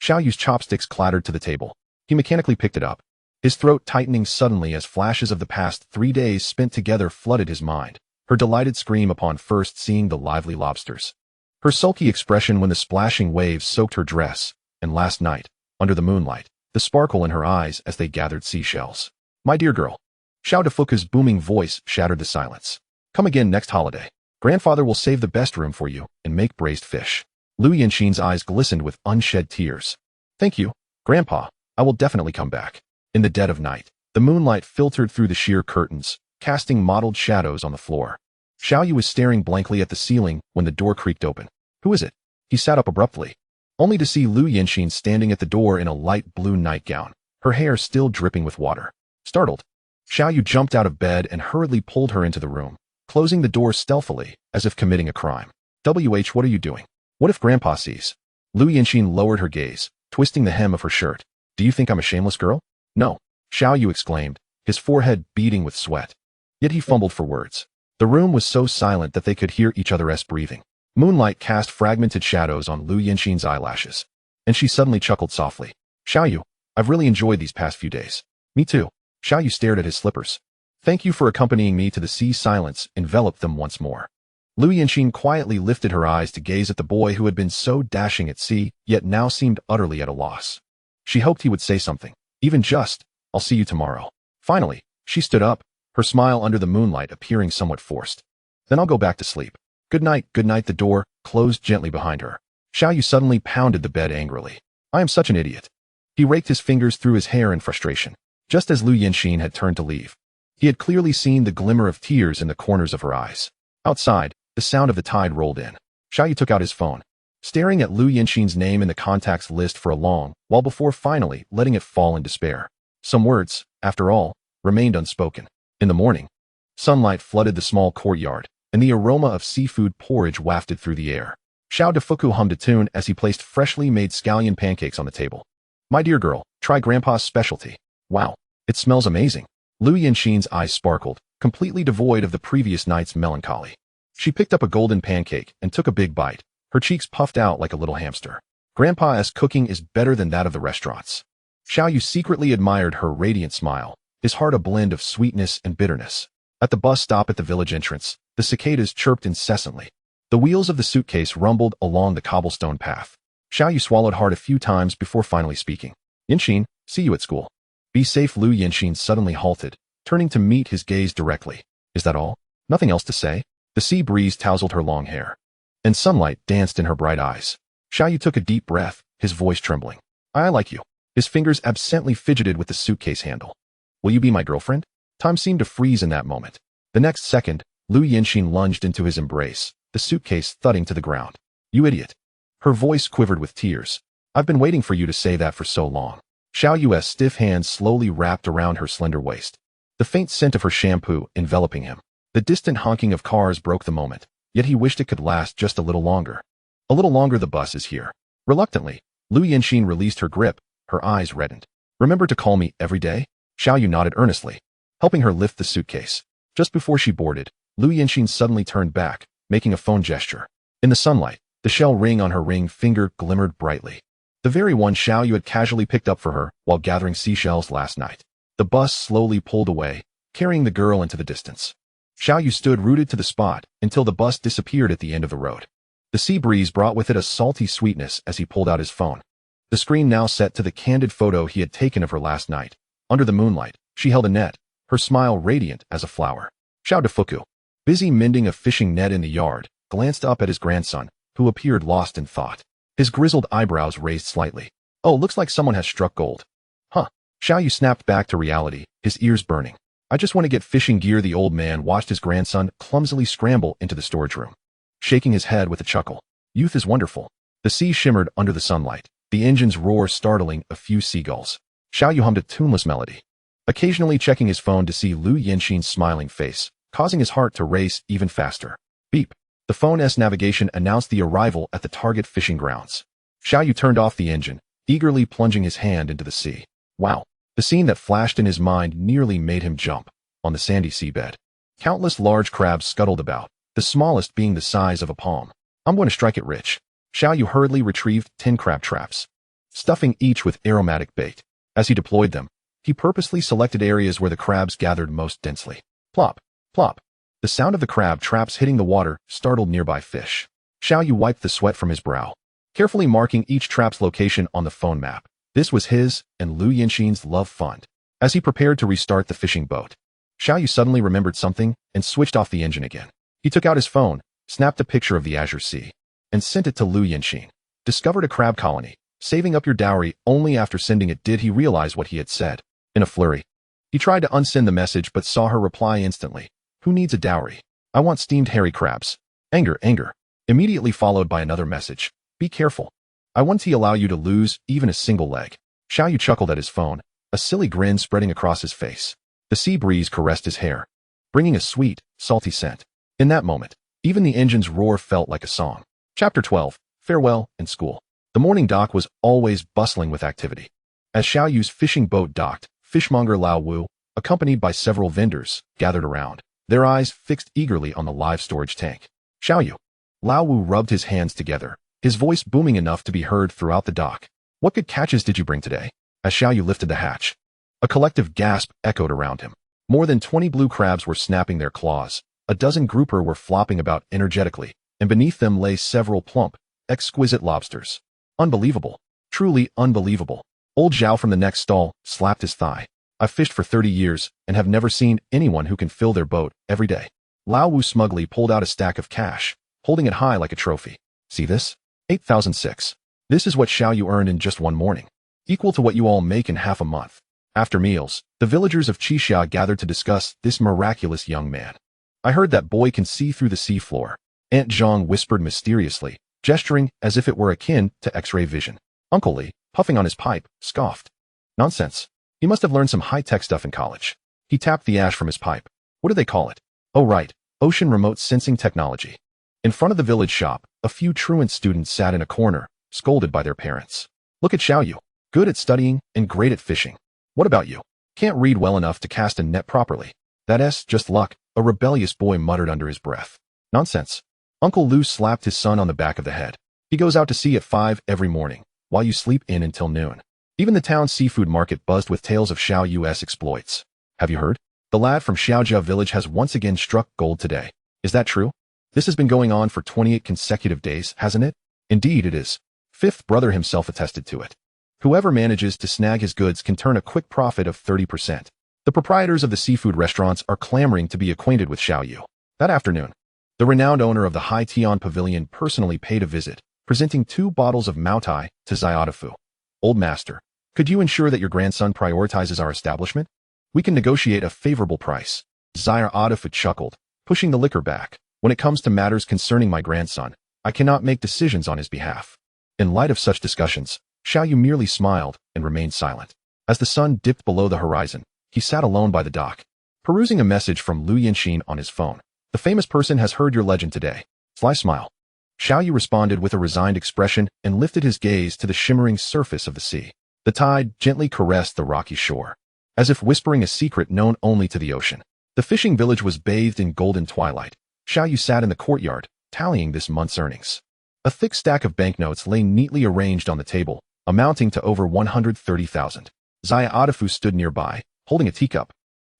Xiaoyu's chopsticks clattered to the table. He mechanically picked it up, his throat tightening suddenly as flashes of the past 3 days spent together flooded his mind. Her delighted scream upon first seeing the lively lobsters. Her sulky expression when the splashing waves soaked her dress, and last night, under the moonlight, the sparkle in her eyes as they gathered seashells. My dear girl. Xiao Defuka's booming voice shattered the silence. Come again next holiday. Grandfather will save the best room for you and make braised fish. Lu Yinxin's eyes glistened with unshed tears. Thank you, Grandpa. I will definitely come back. In the dead of night, the moonlight filtered through the sheer curtains, casting mottled shadows on the floor. Xiaoyu was staring blankly at the ceiling when the door creaked open. Who is it? He sat up abruptly, only to see Lu Yinxin standing at the door in a light blue nightgown, her hair still dripping with water. Startled, Xiaoyu jumped out of bed and hurriedly pulled her into the room, closing the door stealthily, as if committing a crime. What are you doing? What if Grandpa sees? Lu Yinxin lowered her gaze, twisting the hem of her shirt. Do you think I'm a shameless girl? No, Xiaoyu exclaimed, his forehead beading with sweat. Yet he fumbled for words. The room was so silent that they could hear each other's breathing. Moonlight cast fragmented shadows on Lu Yinxin's eyelashes, and she suddenly chuckled softly. Xiaoyu, I've really enjoyed these past few days. Me too. Xiaoyu stared at his slippers. Thank you for accompanying me to the sea. Silence enveloped them once more. Lu Yinxin quietly lifted her eyes to gaze at the boy who had been so dashing at sea, yet now seemed utterly at a loss. She hoped he would say something, even just, I'll see you tomorrow. Finally, she stood up, her smile under the moonlight appearing somewhat forced. Then I'll go back to sleep. Good night. The door closed gently behind her. Xiaoyu suddenly pounded the bed angrily. I am such an idiot. He raked his fingers through his hair in frustration, just as Lu Yinxin had turned to leave. He had clearly seen the glimmer of tears in the corners of her eyes. Outside, the sound of the tide rolled in. Xiaoyu took out his phone, staring at Lu Yinxin's name in the contacts list for a long while before finally letting it fall in despair. Some words, after all, remained unspoken. In the morning, sunlight flooded the small courtyard, and the aroma of seafood porridge wafted through the air. Xiao Defuku hummed a tune as he placed freshly made scallion pancakes on the table. My dear girl, try Grandpa's specialty. Wow, it smells amazing. Lu Yinxin's eyes sparkled, completely devoid of the previous night's melancholy. She picked up a golden pancake and took a big bite, her cheeks puffed out like a little hamster. Grandpa's cooking is better than that of the restaurants. Xiaoyu secretly admired her radiant smile, his heart a blend of sweetness and bitterness. At the bus stop at the village entrance, the cicadas chirped incessantly. The wheels of the suitcase rumbled along the cobblestone path. Xiaoyu swallowed hard a few times before finally speaking. Yinxin, see you at school. Be safe. Lu Yinxin suddenly halted, turning to meet his gaze directly. Is that all? Nothing else to say? The sea breeze tousled her long hair, and sunlight danced in her bright eyes. Xiaoyu took a deep breath, his voice trembling. I like you. His fingers absently fidgeted with the suitcase handle. Will you be my girlfriend? Time seemed to freeze in that moment. The next second, Lu Yinxin lunged into his embrace, the suitcase thudding to the ground. You idiot. Her voice quivered with tears. I've been waiting for you to say that for so long. Xiaoyu's stiff hands slowly wrapped around her slender waist, the faint scent of her shampoo enveloping him. The distant honking of cars broke the moment, yet he wished it could last just a little longer. A little longer. The bus is here. Reluctantly, Lu Yinxin released her grip, her eyes reddened. Remember to call me every day? Xiaoyu nodded earnestly, helping her lift the suitcase. Just before she boarded, Lu Yinxin suddenly turned back, making a phone gesture. In the sunlight, the shell ring on her ring finger glimmered brightly. The very one Xiaoyu had casually picked up for her while gathering seashells last night. The bus slowly pulled away, carrying the girl into the distance. Xiaoyu stood rooted to the spot until the bus disappeared at the end of the road. The sea breeze brought with it a salty sweetness as he pulled out his phone. The screen now set to the candid photo he had taken of her last night. Under the moonlight, she held a net, her smile radiant as a flower. Xiao Defuku, busy mending a fishing net in the yard, glanced up at his grandson, who appeared lost in thought. His grizzled eyebrows raised slightly. Oh, looks like someone has struck gold. Huh. Xiaoyu snapped back to reality, his ears burning. I just want to get fishing gear. The old man watched his grandson clumsily scramble into the storage room, shaking his head with a chuckle. Youth is wonderful. The sea shimmered under the sunlight, the engine's roar startling a few seagulls. Xiaoyu hummed a tuneless melody, occasionally checking his phone to see Lu Yinxin's smiling face, causing his heart to race even faster. Beep. The phone's navigation announced the arrival at the target fishing grounds. Xiaoyu turned off the engine, eagerly plunging his hand into the sea. Wow. The scene that flashed in his mind nearly made him jump. On the sandy seabed, Countless large crabs scuttled about, the smallest being the size of a palm. I'm going to strike it rich. Xiao Yu hurriedly retrieved 10 crab traps, stuffing each with aromatic bait. As he deployed them, he purposely selected areas where the crabs gathered most densely. Plop, plop. The sound of the crab traps hitting the water startled nearby fish. Xiao Yu wiped the sweat from his brow, carefully marking each trap's location on the phone map. This was his and Lu Yinxin's love fund. As he prepared to restart the fishing boat, Xiao Yu suddenly remembered something and switched off the engine again. He took out his phone, snapped a picture of the azure sea, and sent it to Lu Yinxin. Discovered a crab colony. Saving up your dowry. Only after sending it did he realize what he had said. In a flurry, he tried to unsend the message but saw her reply instantly. Who needs a dowry? I want steamed hairy crabs. Anger, anger. Immediately followed by another message. Be careful. I won't allow you to lose even a single leg. Xiao Yu chuckled at his phone, a silly grin spreading across his face. The sea breeze caressed his hair, bringing a sweet, salty scent. In that moment, even the engine's roar felt like a song. Chapter 12. Farewell and School. The morning dock was always bustling with activity. As Xiao Yu's fishing boat docked, fishmonger Lao Wu, accompanied by several vendors, gathered around, their eyes fixed eagerly on the live storage tank. Xiao Yu. Lao Wu rubbed his hands together, his voice booming enough to be heard throughout the dock. What good catches did you bring today? As Xiao Yu lifted the hatch, a collective gasp echoed around him. More than 20 blue crabs were snapping their claws, a dozen grouper were flopping about energetically, and beneath them lay several plump, exquisite lobsters. Unbelievable. Truly unbelievable. Old Zhao from the next stall slapped his thigh. I've fished for 30 years and have never seen anyone who can fill their boat every day. Lao Wu smugly pulled out a stack of cash, holding it high like a trophy. See this? 8,006. This is what Xiao Yu earned in just one morning, equal to what you all make in half a month. After meals, the villagers of Qixia gathered to discuss this miraculous young man. I heard that boy can see through the sea floor. Aunt Zhang whispered mysteriously, gesturing as if it were akin to X-ray vision. Uncle Li, puffing on his pipe, scoffed. Nonsense. He must have learned some high-tech stuff in college. He tapped the ash from his pipe. What do they call it? Oh right, ocean remote sensing technology. In front of the village shop, a few truant students sat in a corner, scolded by their parents. Look at Xiao Yu. Good at studying and great at fishing. What about you? Can't read well enough to cast a net properly. That's just luck, a rebellious boy muttered under his breath. Nonsense. Uncle Lu slapped his son on the back of the head. He goes out to sea at 5 every morning, while you sleep in until noon. Even the town's seafood market buzzed with tales of Xiao Yu's exploits. Have you heard? The lad from Xiaojia village has once again struck gold today. Is that true? This has been going on for 28 consecutive days, hasn't it? Indeed it is. Fifth brother himself attested to it. Whoever manages to snag his goods can turn a quick profit of 30%. The proprietors of the seafood restaurants are clamoring to be acquainted with Xiao Yu. That afternoon, the renowned owner of the Hai Tian Pavilion personally paid a visit, presenting 2 bottles of Maotai to Xiaodafu. Old master, could you ensure that your grandson prioritizes our establishment? We can negotiate a favorable price. Xiaodafu chuckled, pushing the liquor back. When it comes to matters concerning my grandson, I cannot make decisions on his behalf. In light of such discussions, Xiao Yu merely smiled and remained silent. As the sun dipped below the horizon, he sat alone by the dock, perusing a message from Lu Yinxin on his phone. The famous person has heard your legend today. Sly smile. Xiao Yu responded with a resigned expression and lifted his gaze to the shimmering surface of the sea. The tide gently caressed the rocky shore, as if whispering a secret known only to the ocean. The fishing village was bathed in golden twilight. Xiao Yu sat in the courtyard, tallying this month's earnings. A thick stack of banknotes lay neatly arranged on the table, amounting to over 130,000. Xiaodafu stood nearby, holding a teacup,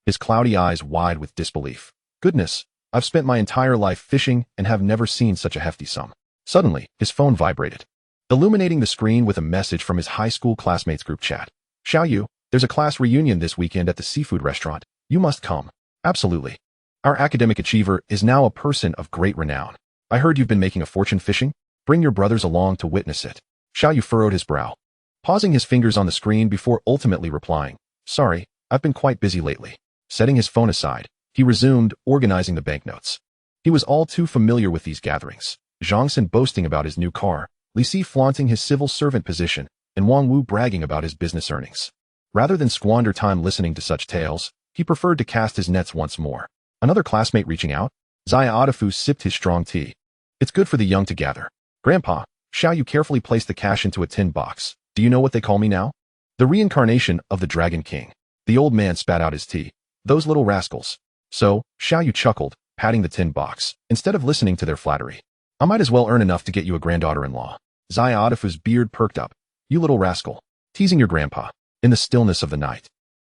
his cloudy eyes wide with disbelief. Goodness, I've spent my entire life fishing and have never seen such a hefty sum. Suddenly, his phone vibrated, illuminating the screen with a message from his high school classmates group chat. Xiao Yu, there's a class reunion this weekend at the seafood restaurant. You must come. Absolutely. Our academic achiever is now a person of great renown. I heard you've been making a fortune fishing. Bring your brothers along to witness it. Xiao Yu furrowed his brow, pausing his fingers on the screen before ultimately replying, sorry, I've been quite busy lately. Setting his phone aside, he resumed organizing the banknotes. He was all too familiar with these gatherings. Zhangsen boasting about his new car, Li Si flaunting his civil servant position, and Wang Wu bragging about his business earnings. Rather than squander time listening to such tales, he preferred to cast his nets once more. Another classmate reaching out? Xiaodafu sipped his strong tea. It's good for the young to gather. Grandpa, Xiao Yu carefully placed the cash into a tin box. Do you know what they call me now? The reincarnation of the Dragon King. The old man spat out his tea. Those little rascals. So, Xiaoyu chuckled, patting the tin box, instead of listening to their flattery. I might as well earn enough to get you a granddaughter-in-law. Xiaodafu's beard perked up. You little rascal. Teasing your grandpa. In the stillness of the night,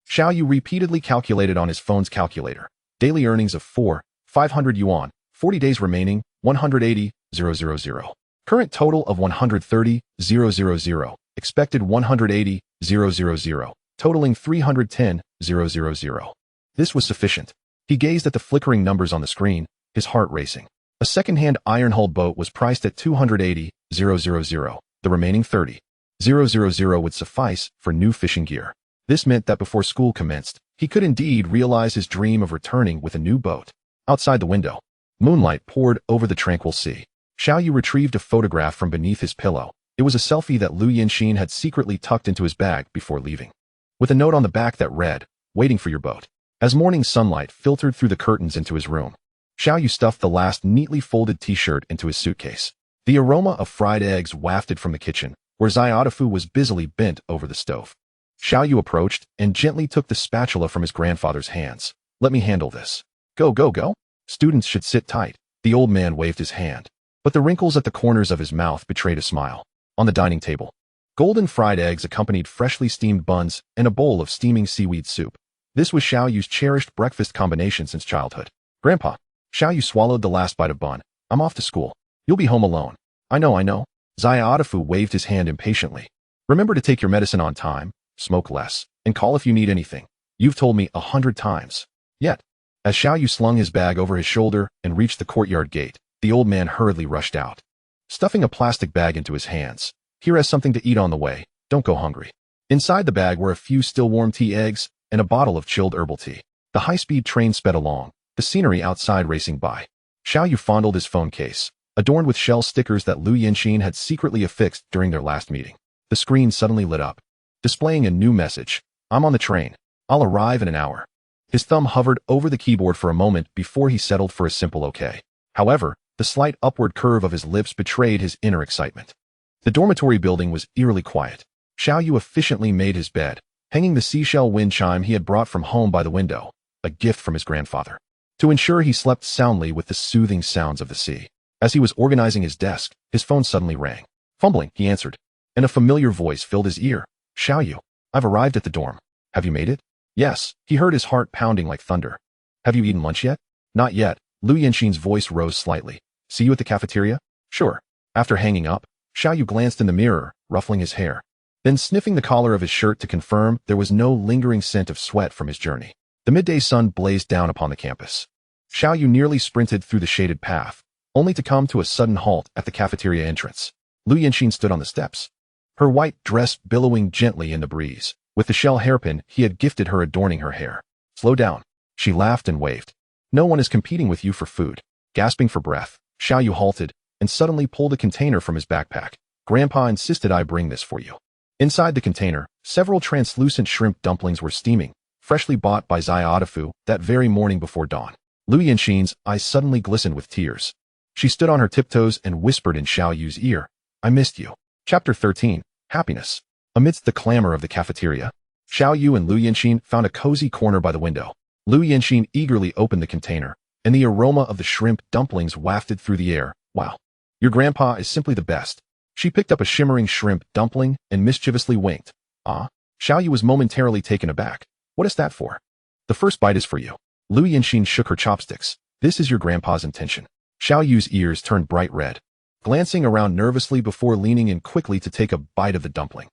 Xiaoyu repeatedly calculated on his phone's calculator. Daily earnings of 500 yuan, 40 days remaining, 180,000. Current total of 130,000. Expected 180,000. Totaling 310,000. This was sufficient. He gazed at the flickering numbers on the screen, his heart racing. A second-hand iron-hulled boat was priced at 280,000. The remaining 30,000 would suffice for new fishing gear. This meant that before school commenced, he could indeed realize his dream of returning with a new boat. Outside the window, moonlight poured over the tranquil sea. Xiaoyu retrieved a photograph from beneath his pillow. It was a selfie that Liu Yanxin had secretly tucked into his bag before leaving, with a note on the back that read, "Waiting for your boat." As morning sunlight filtered through the curtains into his room, Xiaoyu stuffed the last neatly folded t-shirt into his suitcase. The aroma of fried eggs wafted from the kitchen, where Xiaodafu was busily bent over the stove. Xiaoyu approached and gently took the spatula from his grandfather's hands. "Let me handle this." Go, go, go. Students should sit tight." The old man waved his hand, but the wrinkles at the corners of his mouth betrayed a smile. On the dining table, golden fried eggs accompanied freshly steamed buns and a bowl of steaming seaweed soup. This was Xiaoyu's cherished breakfast combination since childhood. "Grandpa." Xiaoyu swallowed the last bite of bun. "I'm off to school. You'll be home alone." I know. Xiaodafu waved his hand impatiently. "Remember to take your medicine on time, smoke less, and call if you need anything. You've told me 100 times. Yet." As Xiaoyu slung his bag over his shoulder and reached the courtyard gate, the old man hurriedly rushed out, stuffing a plastic bag into his hands. "Here has something to eat on the way. Don't go hungry." Inside the bag were a few still warm tea eggs and a bottle of chilled herbal tea. The high-speed train sped along, the scenery outside racing by. Xiaoyu fondled his phone case, adorned with shell stickers that Liu Yanxin had secretly affixed during their last meeting. The screen suddenly lit up, displaying a new message. "I'm on the train. I'll arrive in an hour." His thumb hovered over the keyboard for a moment before he settled for a simple okay. However, the slight upward curve of his lips betrayed his inner excitement. The dormitory building was eerily quiet. Xiaoyu efficiently made his bed, hanging the seashell wind chime he had brought from home by the window, a gift from his grandfather, to ensure he slept soundly with the soothing sounds of the sea. As he was organizing his desk, his phone suddenly rang. Fumbling, he answered, and a familiar voice filled his ear. "Xiaoyu, I've arrived at the dorm. Have you made it?" "Yes." He heard his heart pounding like thunder. "Have you eaten lunch yet?" "Not yet." Liu Yanxin's voice rose slightly. "See you at the cafeteria?" "Sure." After hanging up, Xiaoyu glanced in the mirror, ruffling his hair, then sniffing the collar of his shirt to confirm there was no lingering scent of sweat from his journey. The midday sun blazed down upon the campus. Xiaoyu nearly sprinted through the shaded path, only to come to a sudden halt at the cafeteria entrance. Liu Yanxin stood on the steps, her white dress billowing gently in the breeze, with the shell hairpin he had gifted her adorning her hair. "Slow down." She laughed and waved. "No one is competing with you for food." Gasping for breath, Xiaoyu halted and suddenly pulled a container from his backpack. "Grandpa insisted I bring this for you." Inside the container, several translucent shrimp dumplings were steaming, freshly bought by Xiaodafu that very morning before dawn. Liu Yanxin's eyes suddenly glistened with tears. She stood on her tiptoes and whispered in Xiaoyu's ear, "I missed you." Chapter 13. Happiness. Amidst the clamor of the cafeteria, Xiaoyu and Liu Yanxin found a cozy corner by the window. Liu Yanxin eagerly opened the container, and the aroma of the shrimp dumplings wafted through the air. "Wow. Your grandpa is simply the best." She picked up a shimmering shrimp dumpling and mischievously winked. "Ah?" Xiaoyu was momentarily taken aback. "What is that for?" "The first bite is for you." Liu Yanxin shook her chopsticks. "This is your grandpa's intention." Xiaoyu's ears turned bright red, glancing around nervously before leaning in quickly to take a bite of the dumpling.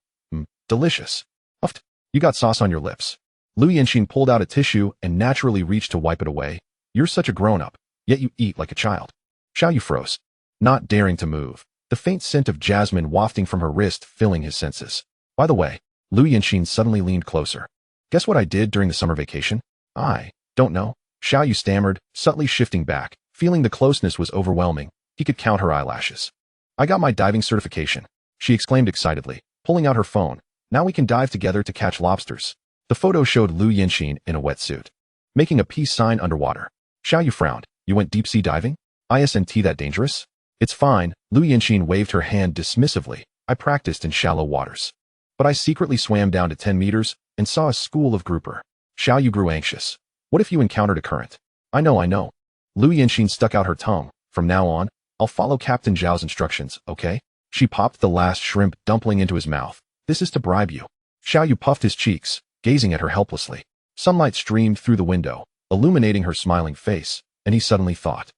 Delicious." "Uft. You got sauce on your lips." Liu Yanxin pulled out a tissue and naturally reached to wipe it away. "You're such a grown-up, yet you eat like a child." Xiaoyu froze, not daring to move, the faint scent of jasmine wafting from her wrist filling his senses. "By the way," Liu Yanxin suddenly leaned closer. "Guess what I did during the summer vacation?" "I don't know." Xiaoyu stammered, subtly shifting back, feeling the closeness was overwhelming. He could count her eyelashes. "I got my diving certification," she exclaimed excitedly, pulling out her phone. "Now we can dive together to catch lobsters." The photo showed Liu Yanxin in a wetsuit, making a peace sign underwater. Xiaoyu frowned. "You went deep-sea diving? Isn't that dangerous?" "It's fine." Liu Yanxin waved her hand dismissively. "I practiced in shallow waters. But I secretly swam down to 10 meters and saw a school of grouper." Xiaoyu grew anxious. "What if you encountered a current?" I know. Lu Yinxin stuck out her tongue. From now on, I'll follow Captain Zhao's instructions, okay? She popped the last shrimp dumpling into his mouth. This is to bribe you. Xiao Yu puffed his cheeks, gazing at her helplessly. Sunlight streamed through the window, illuminating her smiling face, and he suddenly thought.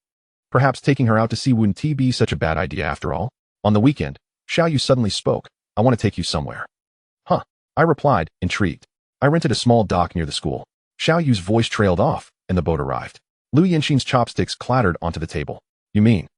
Perhaps taking her out to see wouldn't be such a bad idea after all. On the weekend, Xiao Yu suddenly spoke. I want to take you somewhere. Huh? I replied, intrigued. I rented a small dock near the school. Xiao Yu's voice trailed off, and the boat arrived. Lu Yinxin's chopsticks clattered onto the table. You mean?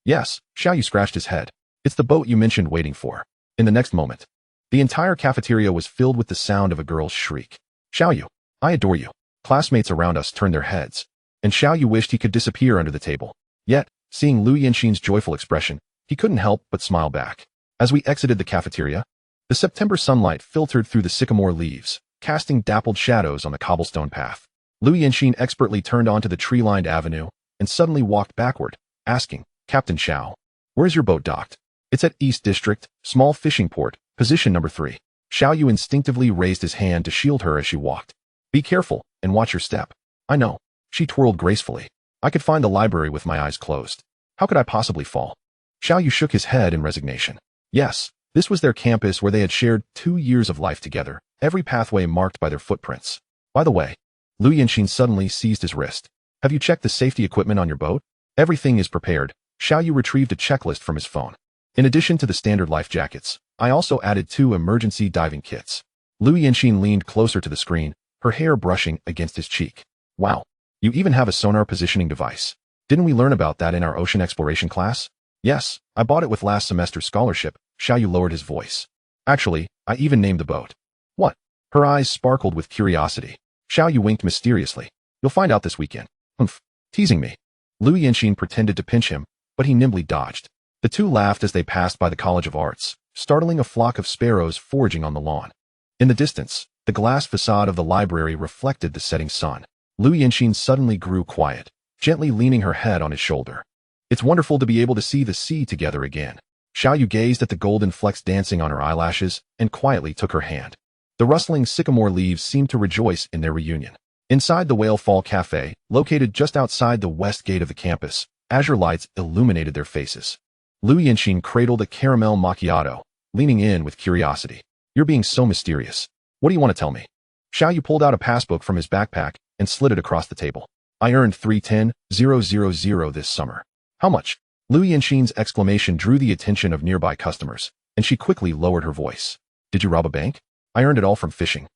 Yes, Xiao Yu scratched his head. It's the boat you mentioned waiting for. In the next moment, the entire cafeteria was filled with the sound of a girl's shriek. Xiao Yu, I adore you. Classmates around us turned their heads, and Xiao Yu wished he could disappear under the table. Yet, seeing Lu Yinxin's joyful expression, he couldn't help but smile back. As we exited the cafeteria, the September sunlight filtered through the sycamore leaves, casting dappled shadows on the cobblestone path. Lu Yinxin expertly turned onto the tree-lined avenue and suddenly walked backward, asking, Captain Xiao, where's your boat docked? It's at East District, small fishing port, position number 3. Xiao Yu instinctively raised his hand to shield her as she walked. Be careful, and watch your step. I know. She twirled gracefully. I could find the library with my eyes closed. How could I possibly fall? Xiao Yu shook his head in resignation. Yes, this was their campus where they had shared 2 years of life together, every pathway marked by their footprints. By the way, Lu Yinxin suddenly seized his wrist. Have you checked the safety equipment on your boat? Everything is prepared. Xiao Yu retrieved a checklist from his phone. In addition to the standard life jackets, I also added 2 emergency diving kits. Lu Yinxin leaned closer to the screen, her hair brushing against his cheek. Wow, you even have a sonar positioning device. Didn't we learn about that in our ocean exploration class? Yes, I bought it with last semester's scholarship. Xiao Yu lowered his voice. Actually, I even named the boat. What? Her eyes sparkled with curiosity. Xiao Yu winked mysteriously. You'll find out this weekend. Humph. Teasing me. Lu Yinxin pretended to pinch him, but he nimbly dodged. The two laughed as they passed by the College of Arts, startling a flock of sparrows foraging on the lawn. In the distance, the glass facade of the library reflected the setting sun. Lu Yinxin suddenly grew quiet, gently leaning her head on his shoulder. It's wonderful to be able to see the sea together again. Xiao Yu gazed at the golden flecks dancing on her eyelashes and quietly took her hand. The rustling sycamore leaves seemed to rejoice in their reunion. Inside the Whale Fall Cafe, located just outside the west gate of the campus, azure lights illuminated their faces. Lu Yinxin cradled a caramel macchiato, leaning in with curiosity. You're being so mysterious. What do you want to tell me? Xiao Yu pulled out a passbook from his backpack and slid it across the table. I earned 310,000 this summer. How much? Lu Yinxin's exclamation drew the attention of nearby customers, and she quickly lowered her voice. Did you rob a bank? I earned it all from fishing.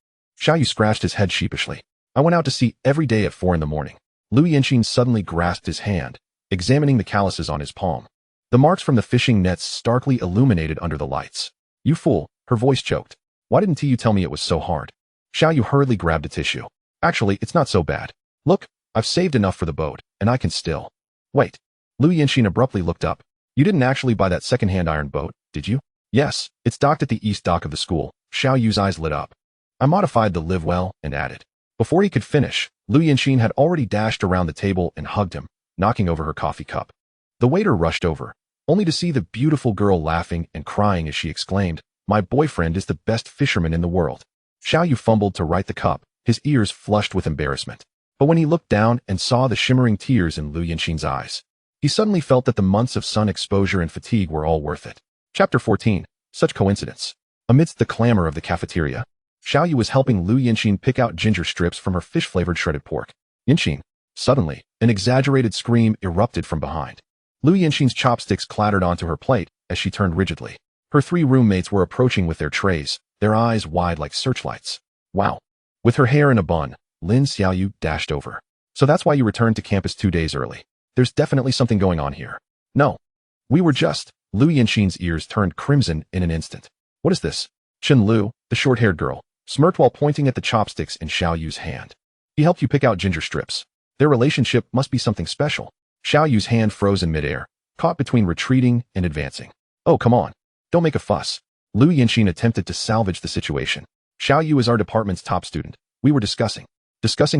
Xiao Yu scratched his head sheepishly. I went out to sea every day at 4 in the morning. Lu Yinxin suddenly grasped his hand, examining the calluses on his palm. The marks from the fishing nets starkly illuminated under the lights. You fool, her voice choked. Why didn't you tell me it was so hard? Xiao Yu hurriedly grabbed a tissue. Actually, it's not so bad. Look, I've saved enough for the boat, and I can still. Wait. Lu Yinxin abruptly looked up. You didn't actually buy that second-hand iron boat, did you? Yes, it's docked at the east dock of the school. Xiao Yu's eyes lit up. I modified the live well and added. Before he could finish, Lu Yinxin had already dashed around the table and hugged him, knocking over her coffee cup. The waiter rushed over, only to see the beautiful girl laughing and crying as she exclaimed, My boyfriend is the best fisherman in the world. Xiao Yu fumbled to right the cup, his ears flushed with embarrassment. But when he looked down and saw the shimmering tears in Lu Yinxin's eyes, he suddenly felt that the months of sun exposure and fatigue were all worth it. Chapter 14. Such coincidence. Amidst the clamor of the cafeteria, Xiao Yu was helping Lu Yinxin pick out ginger strips from her fish-flavored shredded pork. Yinxin. Suddenly, an exaggerated scream erupted from behind. Lu Yinxin's chopsticks clattered onto her plate as she turned rigidly. Her 3 roommates were approaching with their trays, their eyes wide like searchlights. Wow. With her hair in a bun, Lin Xiaoyu dashed over. So that's why you returned to campus 2 days early. There's definitely something going on here. No. We were just. Lu Yinxin's ears turned crimson in an instant. What is this? Chen Lu, the short-haired girl, smirked while pointing at the chopsticks in Xiao Yu's hand. He helped you pick out ginger strips. Their relationship must be something special. Xiao Yu's hand froze in midair, caught between retreating and advancing. Oh, come on. Don't make a fuss. Lu Yinxin attempted to salvage the situation. Xiao Yu is our department's top student. We were discussing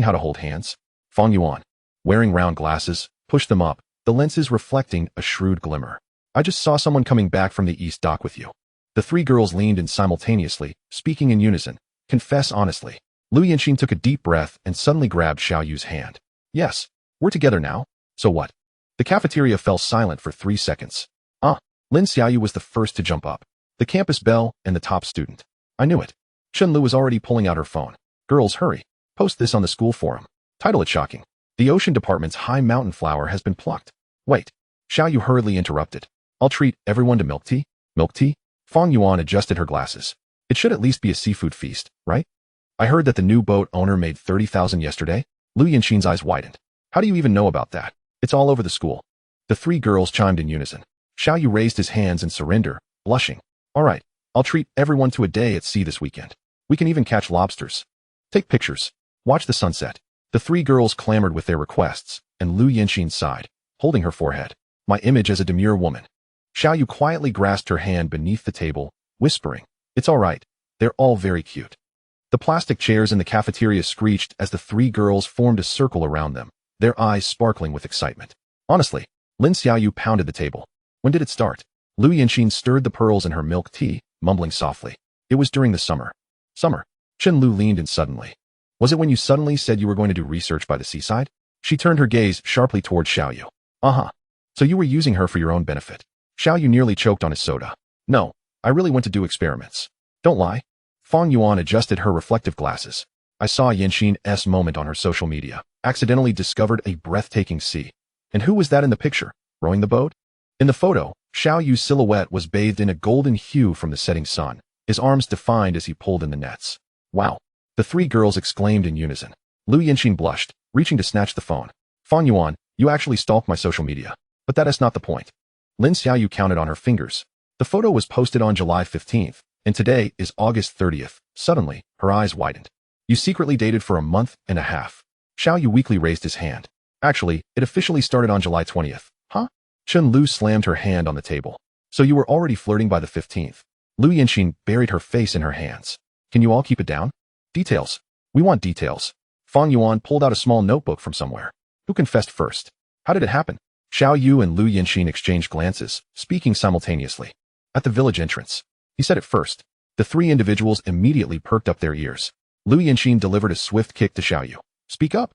how to hold hands. Fang Yuan, wearing round glasses, pushed them up, the lenses reflecting a shrewd glimmer. I just saw someone coming back from the east dock with you. The 3 girls leaned in simultaneously, speaking in unison. Confess honestly. Lu Yinxin took a deep breath and suddenly grabbed Xiao Yu's hand. Yes. We're together now? So what? The cafeteria fell silent for 3 seconds. Ah, Lin Xiaoyu was the first to jump up. The campus belle and the top student. I knew it. Chun-Lu was already pulling out her phone. Girls, hurry. Post this on the school forum. Title it shocking. The ocean department's high mountain flower has been plucked. Wait. Xiaoyu hurriedly interrupted. I'll treat everyone to milk tea? Milk tea? Fang Yuan adjusted her glasses. It should at least be a seafood feast, right? I heard that the new boat owner made 30,000 yesterday. Lu Yanxin's eyes widened. How do you even know about that? It's all over the school. The 3 girls chimed in unison. Xiaoyu raised his hands in surrender, blushing. All right, I'll treat everyone to a day at sea this weekend. We can even catch lobsters. Take pictures. Watch the sunset. The 3 girls clamored with their requests, and Lu Yanxin sighed, holding her forehead. My image as a demure woman. Xiaoyu quietly grasped her hand beneath the table, whispering, It's all right. They're all very cute. The plastic chairs in the cafeteria screeched as the 3 girls formed a circle around them, their eyes sparkling with excitement. Honestly, Lin Xiaoyu pounded the table. When did it start? Lu Yanxin stirred the pearls in her milk tea, mumbling softly. It was during the summer. Summer. Chen-Lu leaned in suddenly. Was it when you suddenly said you were going to do research by the seaside? She turned her gaze sharply toward Xiaoyu. Uh-huh. So you were using her for your own benefit. Xiaoyu nearly choked on his soda. No, I really went to do experiments. Don't lie. Fang Yuan adjusted her reflective glasses. I saw Yanxin's moment on her social media. Accidentally discovered a breathtaking sea. And who was that in the picture? Rowing the boat? In the photo, Xiaoyu's silhouette was bathed in a golden hue from the setting sun, his arms defined as he pulled in the nets. Wow. The 3 girls exclaimed in unison. Lu Yanxin blushed, reaching to snatch the phone. Fang Yuan, you actually stalked my social media. But that is not the point. Lin Xiaoyu counted on her fingers. The photo was posted on July 15th, and today is August 30th. Suddenly, her eyes widened. You secretly dated for a month and a half. Xiaoyu weakly raised his hand. Actually, it officially started on July 20th. Huh? Chun-Lu slammed her hand on the table. So you were already flirting by the 15th. Lu Yanxin buried her face in her hands. Can you all keep it down? Details. We want details. Fang Yuan pulled out a small notebook from somewhere. Who confessed first? How did it happen? Xiaoyu and Lu Yanxin exchanged glances, speaking simultaneously. At the village entrance. He said it first. The 3 individuals immediately perked up their ears. Lu Yanxin delivered a swift kick to Xiaoyu. Speak up.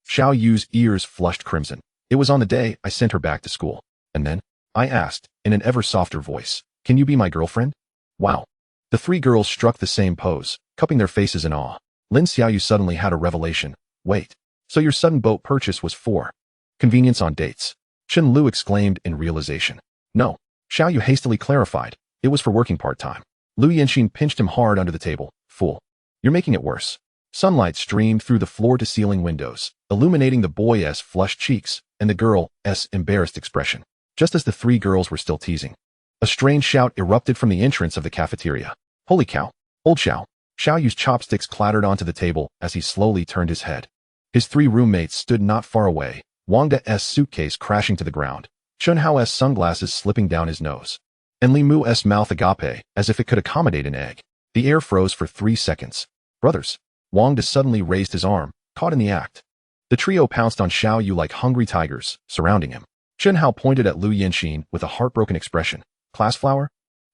Xiaoyu's ears flushed crimson. It was on the day I sent her back to school. And then, I asked, in an ever softer voice, can you be my girlfriend? Wow. The 3 girls struck the same pose, cupping their faces in awe. Lin Xiaoyu suddenly had a revelation. Wait. So your sudden boat purchase was for convenience on dates? Chen-Lu exclaimed in realization. No. Xiaoyu hastily clarified. It was for working part-time. Lu Yanxin pinched him hard under the table. Fool. You're making it worse. Sunlight streamed through the floor-to-ceiling windows, illuminating the boy's flushed cheeks and the girl's embarrassed expression. Just as the 3 girls were still teasing, a strange shout erupted from the entrance of the cafeteria. Holy cow. Old Xiao. Xiaoyu's chopsticks clattered onto the table as he slowly turned his head. His 3 roommates stood not far away, Wangda's suitcase crashing to the ground, Chunhao's sunglasses slipping down his nose, and Li Mu's mouth agape as if it could accommodate an egg. The air froze for 3 seconds. Brothers. Wangda suddenly raised his arm, caught in the act. The trio pounced on Xiaoyu like hungry tigers, surrounding him. Chunhao pointed at Lu Yanxin with a heartbroken expression. Class flower?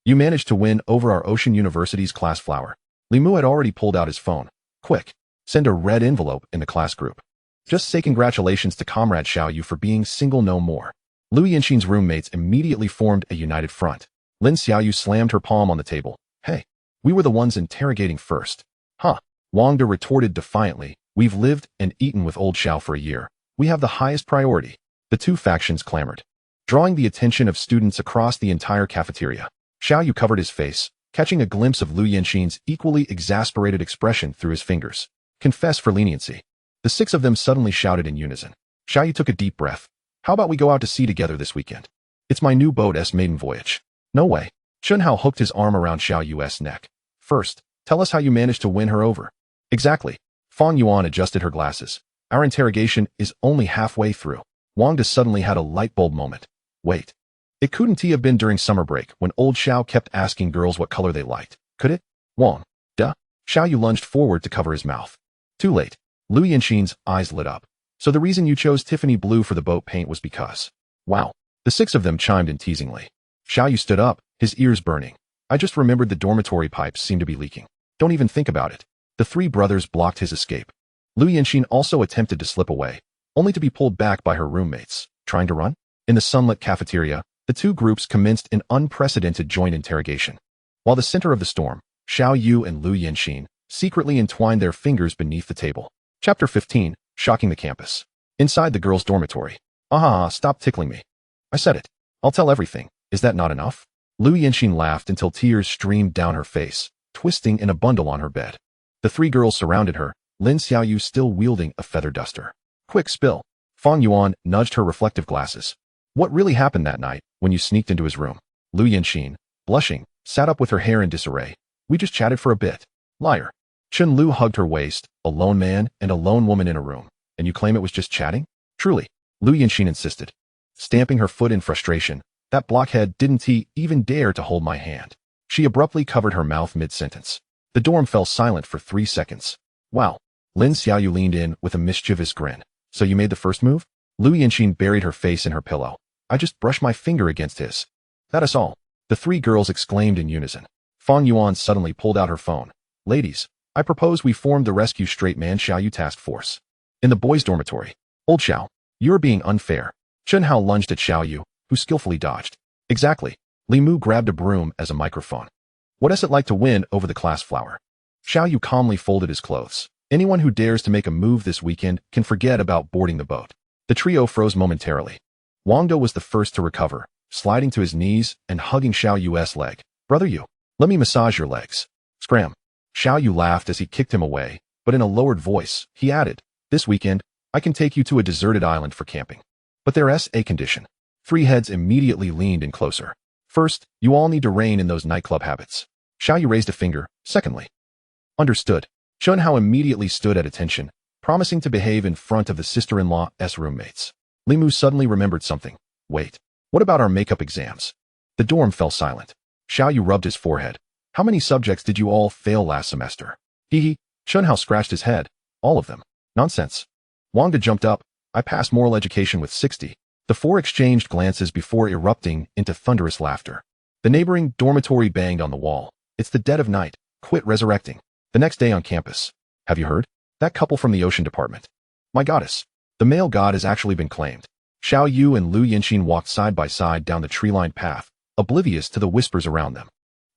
You managed to win over our Ocean University's class flower. Li Mu had already pulled out his phone. Quick. Send a red envelope in the class group. Just say congratulations to Comrade Xiaoyu for being single no more. Lu Yanxin's roommates immediately formed a united front. Lin Xiaoyu slammed her palm on the table. Hey. We were the ones interrogating first. Huh. Wangda retorted defiantly. We've lived and eaten with old Xiao for a year. We have the highest priority. The 2 factions clamored, drawing the attention of students across the entire cafeteria. Xiaoyu covered his face, catching a glimpse of Lu Yanxin's equally exasperated expression through his fingers. Confess for leniency. The 6 of them suddenly shouted in unison. Xiaoyu took a deep breath. How about we go out to sea together this weekend? It's my new boat's maiden voyage. No way. Chunhao hooked his arm around Xiaoyu's neck. First, tell us how you managed to win her over. Exactly. Fang Yuan adjusted her glasses. Our interrogation is only halfway through. Wangda suddenly had a light bulb moment. Wait. It couldn't have been during summer break when old Xiao kept asking girls what color they liked, could it? Wang. Duh. Xiaoyu lunged forward to cover his mouth. Too late. Lu Yanxin's eyes lit up. So the reason you chose Tiffany blue for the boat paint was because. Wow. The 6 of them chimed in teasingly. Xiaoyu stood up, his ears burning. I just remembered the dormitory pipes seemed to be leaking. Don't even think about it. The 3 brothers blocked his escape. Lu Yanxin also attempted to slip away. only to be pulled back by her roommates. Trying to run? In the sunlit cafeteria, the two groups commenced an unprecedented joint interrogation. While the center of the storm, Xiao Yu and Lu Yanxin secretly entwined their fingers beneath the table. Chapter 15, Shocking the Campus. Inside the girls' dormitory. Stop tickling me. I said it. I'll tell everything. Is that not enough? Lu Yanxin laughed until tears streamed down her face, twisting in a bundle on her bed. The three girls surrounded her, Lin Xiaoyu still wielding a feather duster. Quick, spill. Fang Yuan nudged her reflective glasses. What really happened that night when you sneaked into his room? Lu Yanxin, blushing, sat up with her hair in disarray. We just chatted for a bit. Liar. Chen Lu hugged her waist, a lone man and a lone woman in a room. And you claim it was just chatting? Truly. Lu Yanxin insisted. Stamping her foot in frustration, that blockhead didn't he even dare to hold my hand. She abruptly covered her mouth mid-sentence. The dorm fell silent for 3 seconds. Wow. Lin Xiaoyu leaned in with a mischievous grin. So you made the first move? Lu Yanxin buried her face in her pillow. I just brushed my finger against his. That is all. The three girls exclaimed in unison. Fang Yuan suddenly pulled out her phone. Ladies, I propose we form the Rescue Straight Man Xiaoyu Task Force. In the boys' dormitory. Old Xiao, you're being unfair. Chen Hao lunged at Xiaoyu, who skillfully dodged. Exactly. Li Mu grabbed a broom as a microphone. What is it like to win over the class flower? Xiaoyu calmly folded his clothes. Anyone who dares to make a move this weekend can forget about boarding the boat. The trio froze momentarily. Wangdo was the first to recover, sliding to his knees and hugging Xiaoyu's leg. Brother Yu, let me massage your legs. Scram. Xiaoyu laughed as he kicked him away, but in a lowered voice, he added, this weekend, I can take you to a deserted island for camping. But there's a condition. Three heads immediately leaned in closer. First, you all need to rein in those nightclub habits. Xiaoyu raised a finger. Secondly. Understood. Chen Hao immediately stood at attention, promising to behave in front of the sister-in-law's roommates. Li Mu suddenly remembered something. Wait, what about our makeup exams? The dorm fell silent. Xiaoyu rubbed his forehead. How many subjects did you all fail last semester? Hee. Chen Hao scratched his head. All of them. Nonsense. Wangda jumped up. I passed moral education with 60. The four exchanged glances before erupting into thunderous laughter. The neighboring dormitory banged on the wall. It's the dead of night. Quit resurrecting. The next day on campus. Have you heard? That couple from the ocean department. My goddess. The male god has actually been claimed. Xiao Yu and Lu Yanxin walked side by side down the tree-lined path, oblivious to the whispers around them.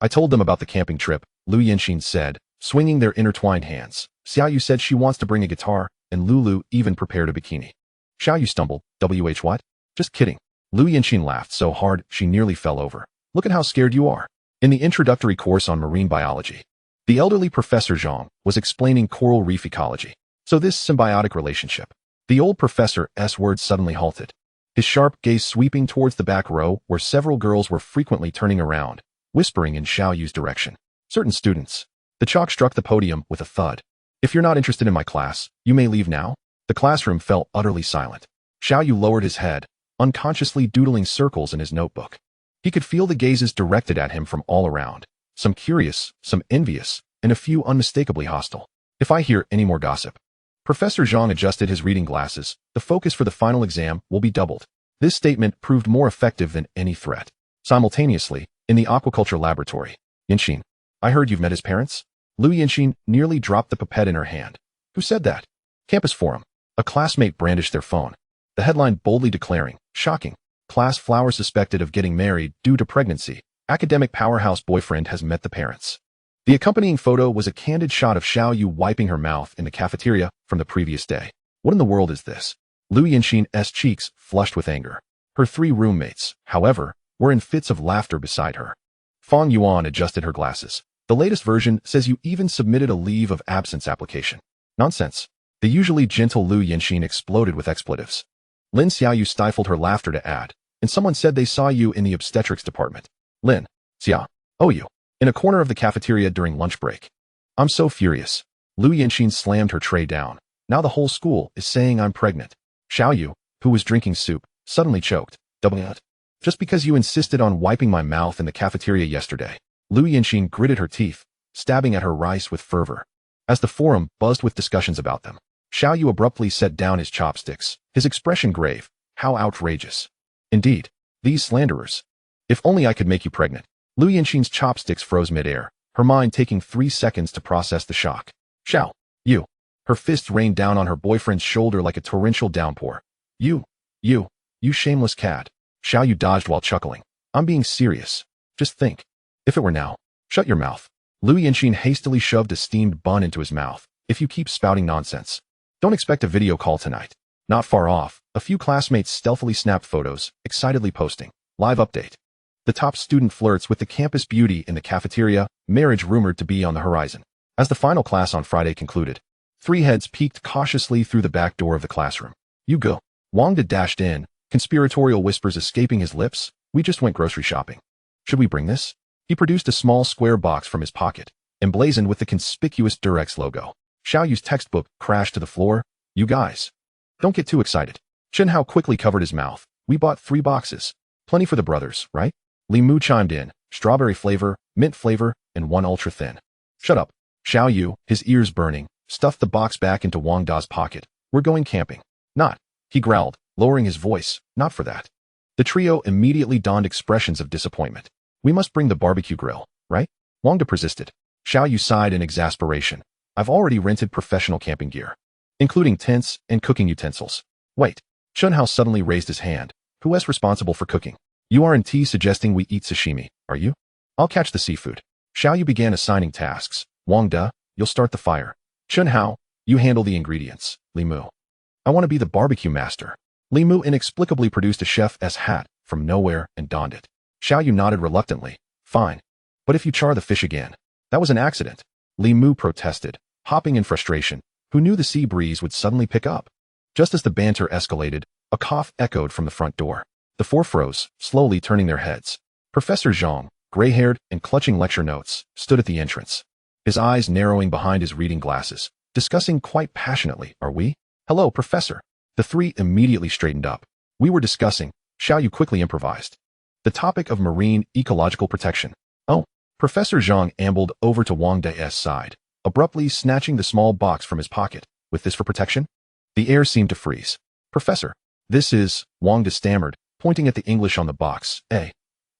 I told them about the camping trip, Lu Yanxin said, swinging their intertwined hands. Xiao Yu said she wants to bring a guitar, and Lulu even prepared a bikini. Xiao Yu stumbled. WH what? Just kidding. Lu Yanxin laughed so hard she nearly fell over. Look at how scared you are. In the introductory course on marine biology, the elderly Professor Zhang was explaining coral reef ecology. So this symbiotic relationship. The old professor's words suddenly halted. His sharp gaze sweeping towards the back row where several girls were frequently turning around, whispering in Xiao Yu's direction. Certain students. The chalk struck the podium with a thud. If you're not interested in my class, you may leave now. The classroom fell utterly silent. Xiao Yu lowered his head, unconsciously doodling circles in his notebook. He could feel the gazes directed at him from all around. Some curious, some envious, and a few unmistakably hostile. If I hear any more gossip. Professor Zhang adjusted his reading glasses. The focus for the final exam will be doubled. This statement proved more effective than any threat. Simultaneously, in the aquaculture laboratory, Yanxin, I heard you've met his parents? Lu Yanxin nearly dropped the pipette in her hand. Who said that? Campus forum. A classmate brandished their phone. The headline boldly declaring, shocking. Class flower suspected of getting married due to pregnancy. Academic powerhouse boyfriend has met the parents. The accompanying photo was a candid shot of Xiao Yu wiping her mouth in the cafeteria from the previous day. What in the world is this? Lu Yanxin's cheeks flushed with anger. Her three roommates, however, were in fits of laughter beside her. Fang Yuan adjusted her glasses. The latest version says you even submitted a leave of absence application. Nonsense. The usually gentle Lu Yanxin exploded with expletives. Lin Xiaoyu stifled her laughter to add, and someone said they saw you in the obstetrics department. Lin, Xia, oh you, in a corner of the cafeteria during lunch break. I'm so furious. Lu Yanxin slammed her tray down. Now the whole school is saying I'm pregnant. Xiao Yu, who was drinking soup, suddenly choked. Just because you insisted on wiping my mouth in the cafeteria yesterday. Lu Yanxin gritted her teeth, stabbing at her rice with fervor. As the forum buzzed with discussions about them, Xiao Yu abruptly set down his chopsticks, his expression grave. How outrageous. Indeed, these slanderers. If only I could make you pregnant. Lu Yanxin's chopsticks froze midair, her mind taking 3 seconds to process the shock. Xiao Yu. Her fists rained down on her boyfriend's shoulder like a torrential downpour. You shameless cat. Xiao Yu dodged while chuckling. I'm being serious. Just think. If it were now. Shut your mouth. Lu Yanqing hastily shoved a steamed bun into his mouth. If you keep spouting nonsense. Don't expect a video call tonight. Not far off, a few classmates stealthily snapped photos, excitedly posting. Live update. The top student flirts with the campus beauty in the cafeteria, marriage rumored to be on the horizon. As the final class on Friday concluded, 3 heads peeked cautiously through the back door of the classroom. You go. Wang De dashed in, conspiratorial whispers escaping his lips. We just went grocery shopping. Should we bring this? He produced a small square box from his pocket, emblazoned with the conspicuous Durex logo. Xiao Yu's textbook crashed to the floor. You guys. Don't get too excited. Chen Hao quickly covered his mouth. We bought 3 boxes. Plenty for the brothers, right? Li Mu chimed in. Strawberry flavor, mint flavor, and 1 ultra thin. Shut up. Xiao Yu, his ears burning, stuffed the box back into Wang Da's pocket. We're going camping. Not. He growled, lowering his voice. Not for that. The trio immediately donned expressions of disappointment. We must bring the barbecue grill, right? Wang Da persisted. Xiao Yu sighed in exasperation. I've already rented professional camping gear, including tents and cooking utensils. Wait. Chen Hao suddenly raised his hand. Who is responsible for cooking? You aren't suggesting we eat sashimi, are you? I'll catch the seafood. Xiao Yu began assigning tasks. Wang Da, you'll start the fire. Chen Hao, you handle the ingredients. Li Mu. I want to be the barbecue master. Li Mu inexplicably produced a chef's hat from nowhere and donned it. Xiao Yu nodded reluctantly. Fine. But if you char the fish again. That was an accident. Li Mu protested, hopping in frustration. Who knew the sea breeze would suddenly pick up? Just as the banter escalated, a cough echoed from the front door. The 4 froze, slowly turning their heads. Professor Zhang, gray-haired and clutching lecture notes, stood at the entrance. His eyes narrowing behind his reading glasses, discussing quite passionately, are we? Hello, Professor. The 3 immediately straightened up. We were discussing, Xiao Yu quickly improvised. The topic of marine ecological protection. Oh. Professor Zhang ambled over to Wang Da's side, abruptly snatching the small box from his pocket. With this for protection? The air seemed to freeze. Professor. This is, Wang Da stammered, pointing at the English on the box. A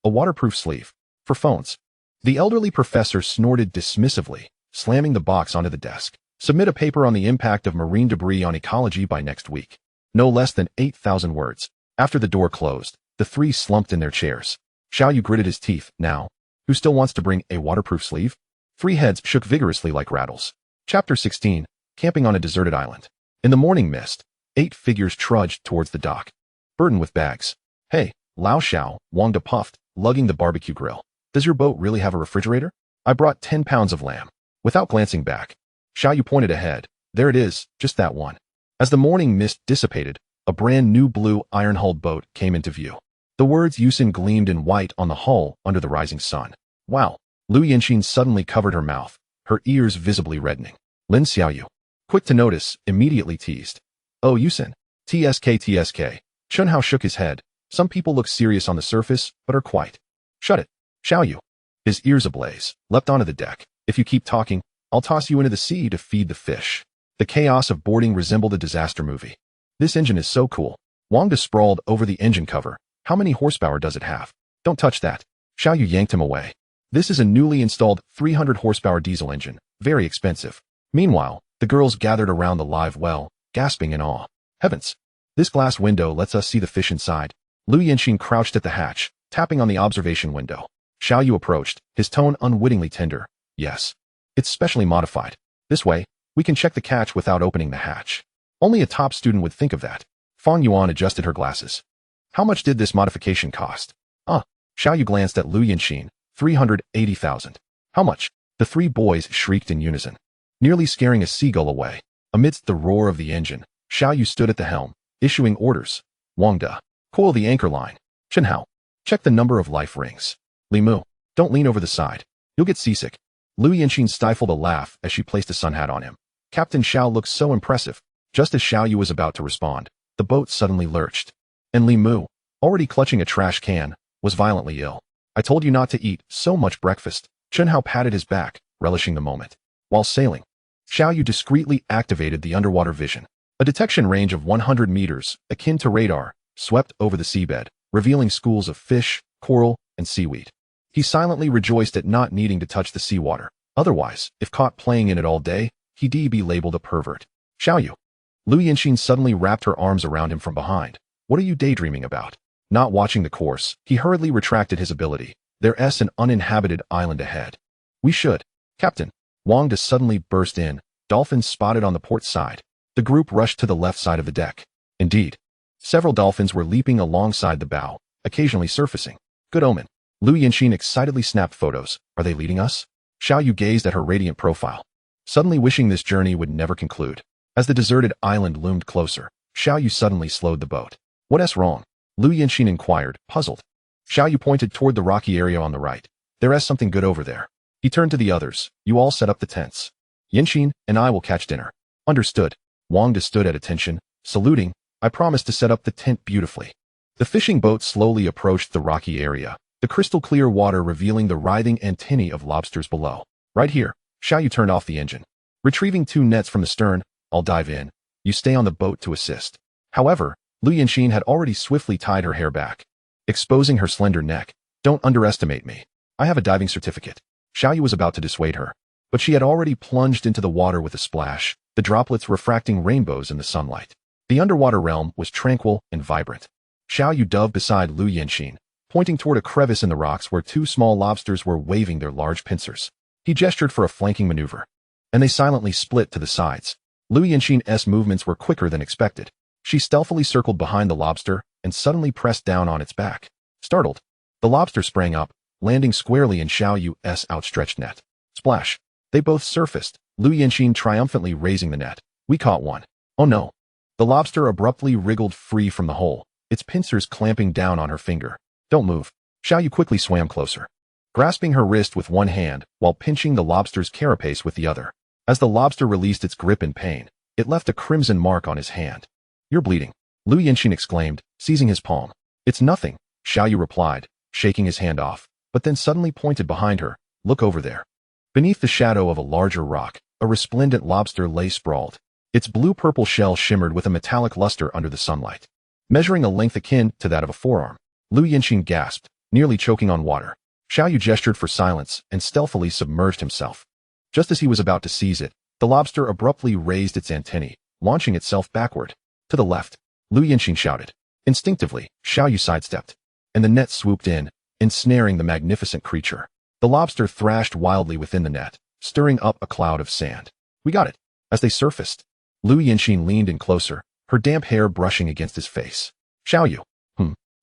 waterproof sleeve. For phones. The elderly professor snorted dismissively, slamming the box onto the desk. Submit a paper on the impact of marine debris on ecology by next week. No less than 8,000 words. After the door closed, the 3 slumped in their chairs. Xiao Yu gritted his teeth. Now, who still wants to bring a waterproof sleeve? 3 heads shook vigorously like rattles. Chapter 16. Camping on a deserted island. In the morning mist, 8 figures trudged towards the dock, burdened with bags. Hey, Lao Xiao, Wang Da puffed, lugging the barbecue grill. Does your boat really have a refrigerator? I brought 10 pounds of lamb. Without glancing back, Xiao Yu pointed ahead. There it is, just that one. As the morning mist dissipated, a brand new blue iron-hulled boat came into view. The words Yusin gleamed in white on the hull under the rising sun. Wow. Lu Yanqing suddenly covered her mouth, her ears visibly reddening. Lin Xiaoyu, quick to notice, immediately teased. Oh, Yusin. TSK. Chen Hao shook his head. Some people look serious on the surface, but are quite. Shut it. Xiaoyu. His ears ablaze, leapt onto the deck. If you keep talking, I'll toss you into the sea to feed the fish. The chaos of boarding resembled a disaster movie. This engine is so cool. Wang Da sprawled over the engine cover. How many horsepower does it have? Don't touch that. Xiao Yu yanked him away. This is a newly installed 300 horsepower diesel engine, very expensive. Meanwhile, the girls gathered around the live well, gasping in awe. Heavens! This glass window lets us see the fish inside. Lu Yanqing crouched at the hatch, tapping on the observation window. Xiao Yu approached, his tone unwittingly tender. Yes. It's specially modified. This way, we can check the catch without opening the hatch. Only a top student would think of that. Fang Yuan adjusted her glasses. How much did this modification cost? Xiao Yu glanced at Lu Yanqing. 380,000. How much? The 3 boys shrieked in unison, nearly scaring a seagull away. Amidst the roar of the engine, Xiao Yu stood at the helm, issuing orders. Wang Da, coil the anchor line. Chen Hao, check the number of life rings. Li Mu, don't lean over the side. You'll get seasick. Lu Yanqing stifled a laugh as she placed a sun hat on him. Captain Xiao looked so impressive. Just as Xiao Yu was about to respond, the boat suddenly lurched. And Li Mu, already clutching a trash can, was violently ill. I told you not to eat so much breakfast. Chen Hao patted his back, relishing the moment. While sailing, Xiao Yu discreetly activated the underwater vision. A detection range of 100 meters, akin to radar, swept over the seabed, revealing schools of fish, coral, and seaweed. He silently rejoiced at not needing to touch the seawater. Otherwise, if caught playing in it all day, he'd be labeled a pervert. Xiaoyu. Lu Yinxin suddenly wrapped her arms around him from behind. What are you daydreaming about? Not watching the course, he hurriedly retracted his ability. There's an uninhabited island ahead. We should. Captain. Wang De suddenly burst in, dolphins spotted on the port side. The group rushed to the left side of the deck. Indeed. Several dolphins were leaping alongside the bow, occasionally surfacing. Good omen. Lu Yinxin excitedly snapped photos. Are they leading us? Xiaoyu gazed at her radiant profile, suddenly wishing this journey would never conclude. As the deserted island loomed closer, Xiaoyu suddenly slowed the boat. What's wrong? Lu Yinxin inquired, puzzled. Xiaoyu pointed toward the rocky area on the right. There's something good over there. He turned to the others. You all set up the tents. Yinxin and I will catch dinner. Understood. Wang De stood at attention, saluting. I promised to set up the tent beautifully. The fishing boat slowly approached the rocky area, the crystal clear water revealing the writhing antennae of lobsters below. Right here. Xiaoyu turned off the engine. Retrieving 2 nets from the stern, I'll dive in. You stay on the boat to assist. However, Lu Yinxin had already swiftly tied her hair back, exposing her slender neck. Don't underestimate me. I have a diving certificate. Xiaoyu was about to dissuade her, but she had already plunged into the water with a splash, the droplets refracting rainbows in the sunlight. The underwater realm was tranquil and vibrant. Xiaoyu dove beside Lu Yinxin, pointing toward a crevice in the rocks where 2 small lobsters were waving their large pincers. He gestured for a flanking maneuver, and they silently split to the sides. Lu Yinxin's movements were quicker than expected. She stealthily circled behind the lobster and suddenly pressed down on its back. Startled, the lobster sprang up, landing squarely in Xiaoyu's outstretched net. Splash! They both surfaced, Lu Yinxin triumphantly raising the net. We caught one. Oh no! The lobster abruptly wriggled free from the hole, its pincers clamping down on her finger. Don't move. Xiaoyu quickly swam closer, grasping her wrist with one hand while pinching the lobster's carapace with the other. As the lobster released its grip in pain, it left a crimson mark on his hand. You're bleeding, Lu Yinxin exclaimed, seizing his palm. It's nothing, Xiaoyu replied, shaking his hand off, but then suddenly pointed behind her. Look over there. Beneath the shadow of a larger rock, a resplendent lobster lay sprawled. Its blue-purple shell shimmered with a metallic luster under the sunlight, measuring a length akin to that of a forearm. Lu Yinxin gasped, nearly choking on water. Xiaoyu gestured for silence and stealthily submerged himself. Just as he was about to seize it, the lobster abruptly raised its antennae, launching itself backward. To the left, Lu Yinxin shouted. Instinctively, Xiaoyu sidestepped, and the net swooped in, ensnaring the magnificent creature. The lobster thrashed wildly within the net, stirring up a cloud of sand. We got it. As they surfaced, Lu Yinxin leaned in closer, her damp hair brushing against his face. Xiaoyu.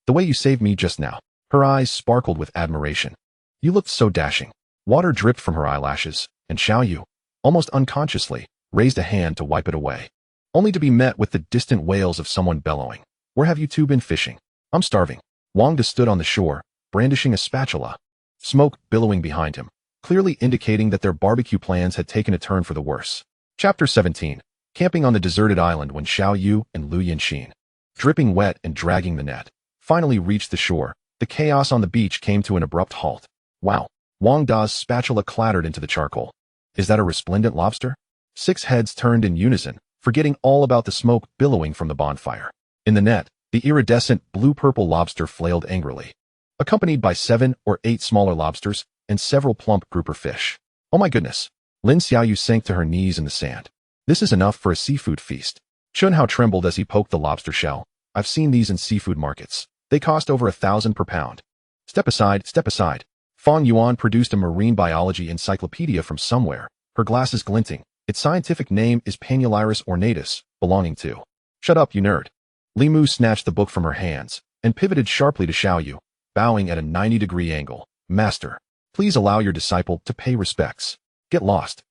The way you saved me just now. Her eyes sparkled with admiration. You looked so dashing. Water dripped from her eyelashes, and Xiaoyu, almost unconsciously, raised a hand to wipe it away, only to be met with the distant wails of someone bellowing. Where have you 2 been fishing? I'm starving. Wang De stood on the shore, brandishing a spatula, smoke billowing behind him, clearly indicating that their barbecue plans had taken a turn for the worse. Chapter 17. Camping on the deserted island when Xiaoyu and Lu Yinxin, dripping wet and dragging the net, finally reached the shore. The chaos on the beach came to an abrupt halt. Wow! Wang Da's spatula clattered into the charcoal. Is that a resplendent lobster? 6 heads turned in unison, forgetting all about the smoke billowing from the bonfire. In the net, the iridescent blue-purple lobster flailed angrily, accompanied by 7 or 8 smaller lobsters and several plump grouper fish. Oh my goodness! Lin Xiaoyu sank to her knees in the sand. This is enough for a seafood feast. Chun Hao trembled as he poked the lobster shell. I've seen these in seafood markets. They cost over 1,000 per pound. Step aside, step aside. Fang Yuan produced a marine biology encyclopedia from somewhere, her glasses glinting. Its scientific name is Panularis ornatus, belonging to. Shut up, you nerd. Li Mu snatched the book from her hands and pivoted sharply to Xiaoyu, bowing at a 90-degree angle. Master, please allow your disciple to pay respects. Get lost.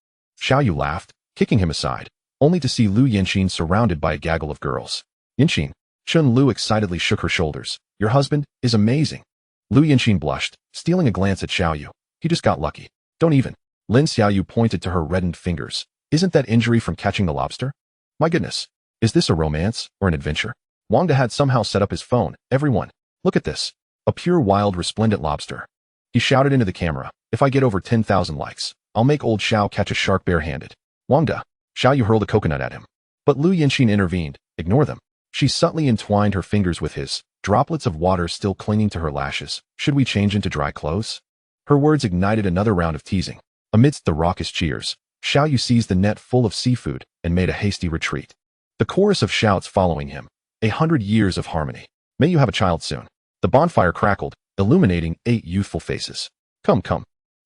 Xiaoyu laughed, kicking him aside, only to see Lu Yinxin surrounded by a gaggle of girls. Yinxin. Chun Lu excitedly shook her shoulders. Your husband is amazing. Lu Yinxin blushed, stealing a glance at Xiaoyu. He just got lucky. Don't even. Lin Xiaoyu pointed to her reddened fingers. Isn't that injury from catching the lobster? My goodness. Is this a romance or an adventure? Wang De had somehow set up his phone. Everyone, look at this. A pure wild resplendent lobster. He shouted into the camera. If I get over 10,000 likes, I'll make old Xiao catch a shark barehanded. Wang De. Xiaoyu hurled a coconut at him. But Lu Yinxin intervened. Ignore them. She subtly entwined her fingers with his, droplets of water still clinging to her lashes. Should we change into dry clothes? Her words ignited another round of teasing. Amidst the raucous cheers, Xiao Yu seized the net full of seafood and made a hasty retreat. The chorus of shouts following him. 100 years of harmony. May you have a child soon. The bonfire crackled, illuminating 8 youthful faces. Come, come.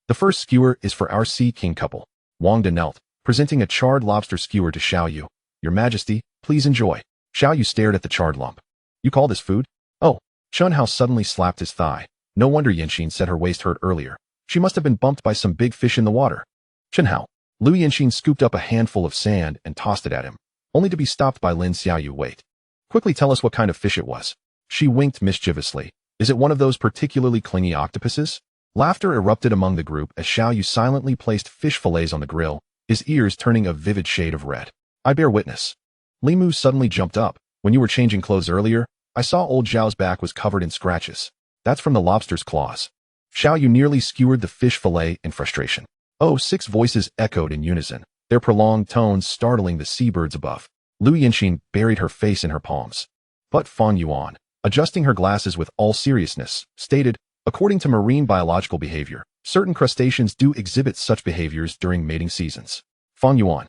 The first skewer is for our Sea King couple. Wang De knelt, presenting a charred lobster skewer to Xiao Yu. Your Majesty, please enjoy. Xiao Yu stared at the charred lump. You call this food? Oh. Chen Hao suddenly slapped his thigh. No wonder Yanxin said her waist hurt earlier. She must have been bumped by some big fish in the water. Chen Hao. Lu Yanxin scooped up a handful of sand and tossed it at him, only to be stopped by Lin Xiaoyu. Wait. Quickly tell us what kind of fish it was. She winked mischievously. Is it one of those particularly clingy octopuses? Laughter erupted among the group as Xiao Yu silently placed fish fillets on the grill, his ears turning a vivid shade of red. I bear witness. Li Mu suddenly jumped up. When you were changing clothes earlier, I saw old Zhao's back was covered in scratches. That's from the lobster's claws. Xiao Yu nearly skewered the fish fillet in frustration. Oh, 6 voices echoed in unison, their prolonged tones startling the seabirds above. Lu Yanxin buried her face in her palms. But Fang Yuan, adjusting her glasses with all seriousness, stated, according to marine biological behavior, certain crustaceans do exhibit such behaviors during mating seasons. Fang Yuan.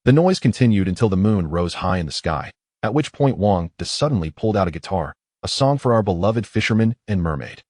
The noise continued until the moon rose high in the sky, at which point Wang De suddenly pulled out a guitar, a song for our beloved fisherman and mermaid.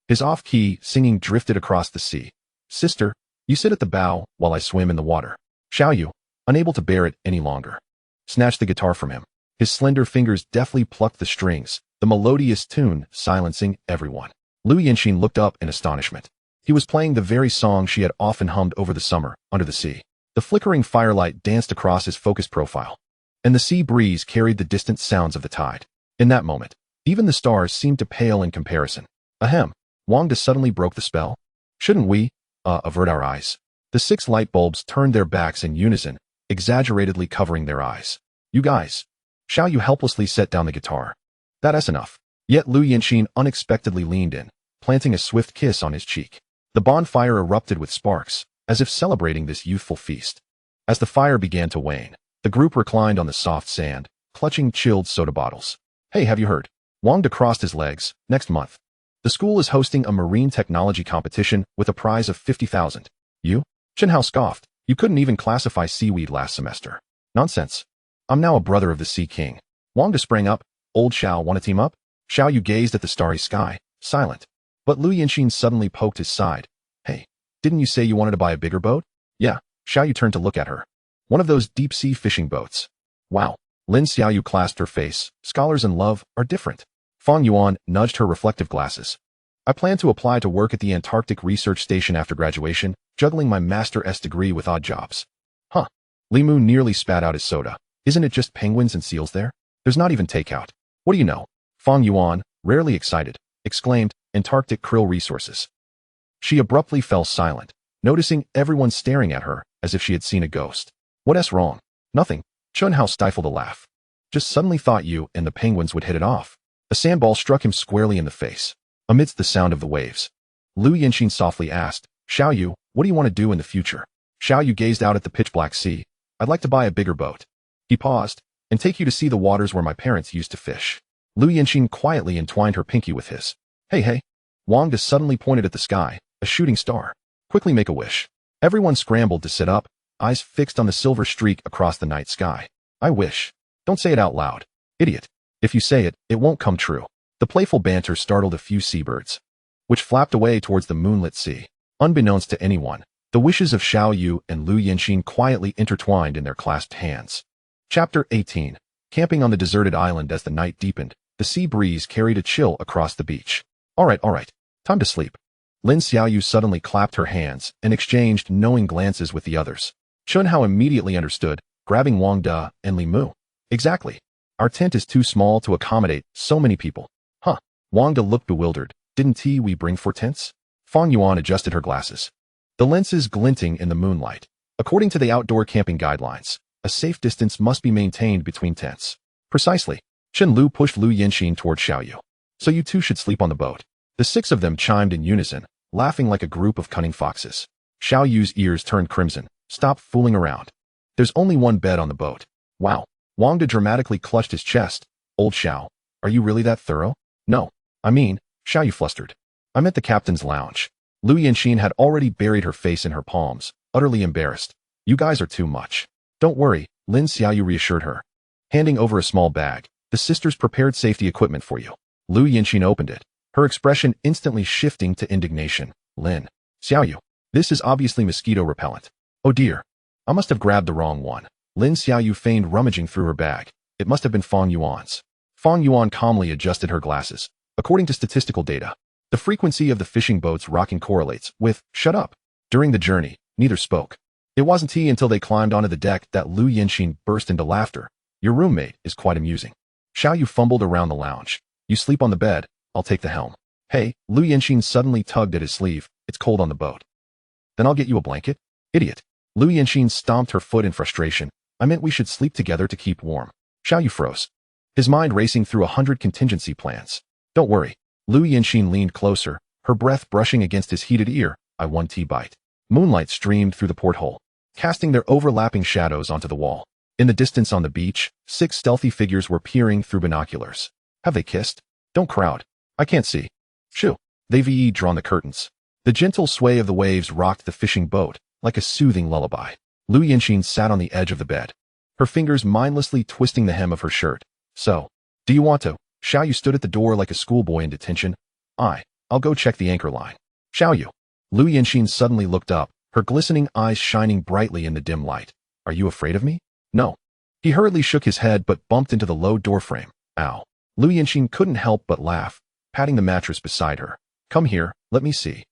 His off-key singing drifted across the sea. Sister, you sit at the bow while I swim in the water. Xiao Yu, unable to bear it any longer, snatched the guitar from him. His slender fingers deftly plucked the strings, the melodious tune silencing everyone. Lu Yanxin looked up in astonishment. He was playing the very song she had often hummed over the summer, Under the Sea. The flickering firelight danced across his focused profile, and the sea breeze carried the distant sounds of the tide. In that moment, even the stars seemed to pale in comparison. Ahem. Wang De suddenly broke the spell. Shouldn't we, avert our eyes? The 6 light bulbs turned their backs in unison, exaggeratedly covering their eyes. You guys. Xiao Yu helplessly set down the guitar. That's enough. Yet Lu Yanxin unexpectedly leaned in, planting a swift kiss on his cheek. The bonfire erupted with sparks, as if celebrating this youthful feast. As the fire began to wane, the group reclined on the soft sand, clutching chilled soda bottles. Hey, have you heard? Wang De crossed his legs. Next month, the school is hosting a marine technology competition with a prize of 50,000. You? Chen Hao scoffed. You couldn't even classify seaweed last semester. Nonsense. I'm now a brother of the Sea King. Wang De sprang up. Old Xiao, want to team up? Xiao Yu gazed at the starry sky, silent. But Lu Yanxin suddenly poked his side. Hey, didn't you say you wanted to buy a bigger boat? Yeah. Xiao Yu turned to look at her. One of those deep-sea fishing boats. Wow. Lin Xiaoyu clasped her face. Scholars in love are different. Fang Yuan nudged her reflective glasses. I plan to apply to work at the Antarctic Research Station after graduation, juggling my Master S degree with odd jobs. Huh. Li Mu nearly spat out his soda. Isn't it just penguins and seals there? There's not even takeout. What do you know? Fang Yuan, rarely excited, exclaimed, Antarctic krill resources. She abruptly fell silent, noticing everyone staring at her as if she had seen a ghost. What's wrong? Nothing. Chen Hao stifled a laugh. Just suddenly thought you and the penguins would hit it off. A sandball struck him squarely in the face, amidst the sound of the waves. Lu Yanxin softly asked, Xiao Yu, what do you want to do in the future? Xiao Yu gazed out at the pitch-black sea. I'd like to buy a bigger boat. He paused, and take you to see the waters where my parents used to fish. Lu Yanxin quietly entwined her pinky with his. Hey, hey. Wang De suddenly pointed at the sky, a shooting star. Quickly make a wish. Everyone scrambled to sit up, eyes fixed on the silver streak across the night sky. I wish. Don't say it out loud. Idiot. If you say it, it won't come true. The playful banter startled a few seabirds, which flapped away towards the moonlit sea. Unbeknownst to anyone, the wishes of Xiao Yu and Lu Yanxin quietly intertwined in their clasped hands. Chapter 18. Camping on the deserted island. As the night deepened, the sea breeze carried a chill across the beach. All right. Time to sleep. Lin Xiaoyu suddenly clapped her hands and exchanged knowing glances with the others. Chen Hao immediately understood, grabbing Wang De and Li Mu. Exactly. Our tent is too small to accommodate so many people. Huh. Wang De looked bewildered. Didn't we bring 4 tents? Fang Yuan adjusted her glasses, the lenses glinting in the moonlight. According to the outdoor camping guidelines, a safe distance must be maintained between tents. Precisely. Chen Lu pushed Lu Yanxin toward Xiao Yu. So you two should sleep on the boat. The 6 of them chimed in unison, laughing like a group of cunning foxes. Xiao Yu's ears turned crimson. Stop fooling around. There's only one bed on the boat. Wow. Wang De dramatically clutched his chest. Old Xiao, are you really that thorough? No. I mean, Xiao Yu flustered. I'm at the captain's lounge. Lu Yanxin had already buried her face in her palms, utterly embarrassed. You guys are too much. Don't worry, Lin Xiaoyu reassured her. Handing over a small bag, the sisters prepared safety equipment for you. Lu Yinxin opened it, her expression instantly shifting to indignation. Lin Xiaoyu, this is obviously mosquito repellent. Oh dear. I must have grabbed the wrong one. Lin Xiaoyu feigned rummaging through her bag. It must have been Fang Yuan's. Fang Yuan calmly adjusted her glasses. According to statistical data, the frequency of the fishing boats rocking correlates with shut up. During the journey, neither spoke. It wasn't until they climbed onto the deck that Lu Yinxin burst into laughter. Your roommate is quite amusing. Xiaoyu fumbled around the lounge. You sleep on the bed, I'll take the helm. Hey, Lu Yinxin suddenly tugged at his sleeve. It's cold on the boat. Then I'll get you a blanket. Idiot. Lu Yinxin stomped her foot in frustration. I meant we should sleep together to keep warm. Xiaoyu froze, his mind racing through 100 contingency plans. Don't worry. Lu Yinxin leaned closer, her breath brushing against his heated ear. I one tea bite. Moonlight streamed through the porthole, casting their overlapping shadows onto the wall. In the distance on the beach, 6 stealthy figures were peering through binoculars. Have they kissed? Don't crowd. I can't see. Shoo. They've drawn the curtains. The gentle sway of the waves rocked the fishing boat, like a soothing lullaby. Lu Yinxin sat on the edge of the bed, her fingers mindlessly twisting the hem of her shirt. So, do you want to? Xiaoyu stood at the door like a schoolboy in detention. I'll go check the anchor line. Xiaoyu. Lu Yinxin suddenly looked up, her glistening eyes shining brightly in the dim light. Are you afraid of me? No. He hurriedly shook his head but bumped into the low doorframe. Ow. Lu Yinxin couldn't help but laugh, patting the mattress beside her. Come here, let me see.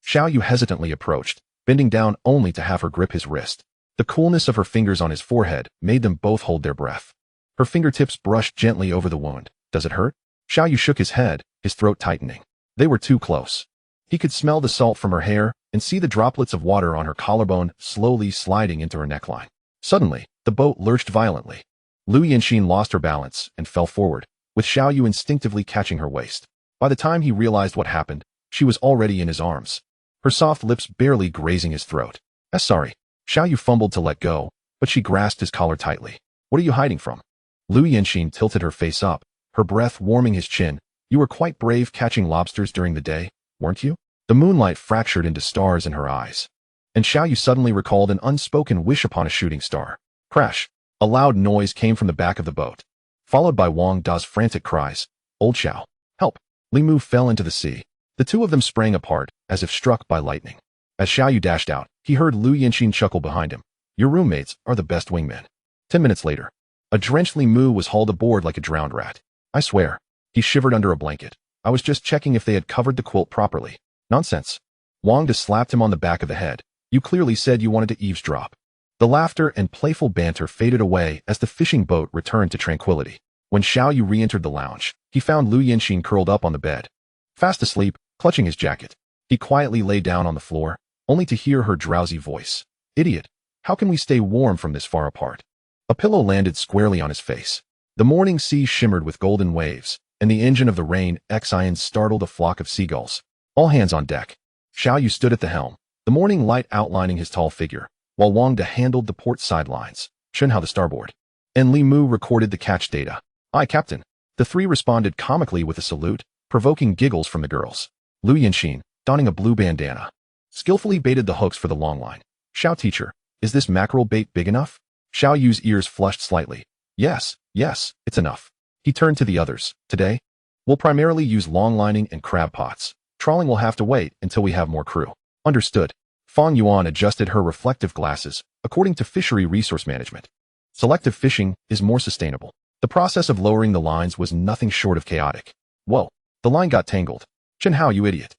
Xiaoyu hesitantly approached, bending down only to have her grip his wrist. The coolness of her fingers on his forehead made them both hold their breath. Her fingertips brushed gently over the wound. Does it hurt? Xiaoyu shook his head, his throat tightening. They were too close. He could smell the salt from her hair and see the droplets of water on her collarbone slowly sliding into her neckline. Suddenly, the boat lurched violently. Lu Yinxin lost her balance and fell forward, with Xiaoyu instinctively catching her waist. By the time he realized what happened, she was already in his arms, her soft lips barely grazing his throat. Sorry. Xiaoyu fumbled to let go, but she grasped his collar tightly. What are you hiding from? Lu Yinxin tilted her face up, her breath warming his chin. You were quite brave catching lobsters during the day, weren't you? The moonlight fractured into stars in her eyes, and Xiaoyu suddenly recalled an unspoken wish upon a shooting star. Crash! A loud noise came from the back of the boat, followed by Wang Da's frantic cries. Old Xiao, help! Li Mu fell into the sea. The two of them sprang apart, as if struck by lightning. As Xiaoyu dashed out, he heard Lu Yinxin chuckle behind him. Your roommates are the best wingmen. 10 minutes later, a drenched Li Mu was hauled aboard like a drowned rat. I swear. He shivered under a blanket. I was just checking if they had covered the quilt properly. Nonsense. Wang Da slapped him on the back of the head. You clearly said you wanted to eavesdrop. The laughter and playful banter faded away as the fishing boat returned to tranquility. When Xiaoyu re-entered the lounge, he found Lu Yinxin curled up on the bed, fast asleep, clutching his jacket. He quietly lay down on the floor, only to hear her drowsy voice. Idiot. How can we stay warm from this far apart? A pillow landed squarely on his face. The morning sea shimmered with golden waves, and the engine of the rain Xian startled a flock of seagulls. All hands on deck. Xiaoyu stood at the helm, the morning light outlining his tall figure, while Wang Da handled the port sidelines, Chunhao the starboard, and Li Mu recorded the catch data. Aye, Captain. The three responded comically with a salute, provoking giggles from the girls. Lu Yinxin, donning a blue bandana, skillfully baited the hooks for the long line. Xiao teacher, is this mackerel bait big enough? Xiaoyu's ears flushed slightly. Yes, it's enough. He turned to the others. Today, we'll primarily use long lining and crab pots. Trawling will have to wait until we have more crew. Understood. Fang Yuan adjusted her reflective glasses, according to fishery resource management. Selective fishing is more sustainable. The process of lowering the lines was nothing short of chaotic. Whoa, the line got tangled. Chunhao, you idiot.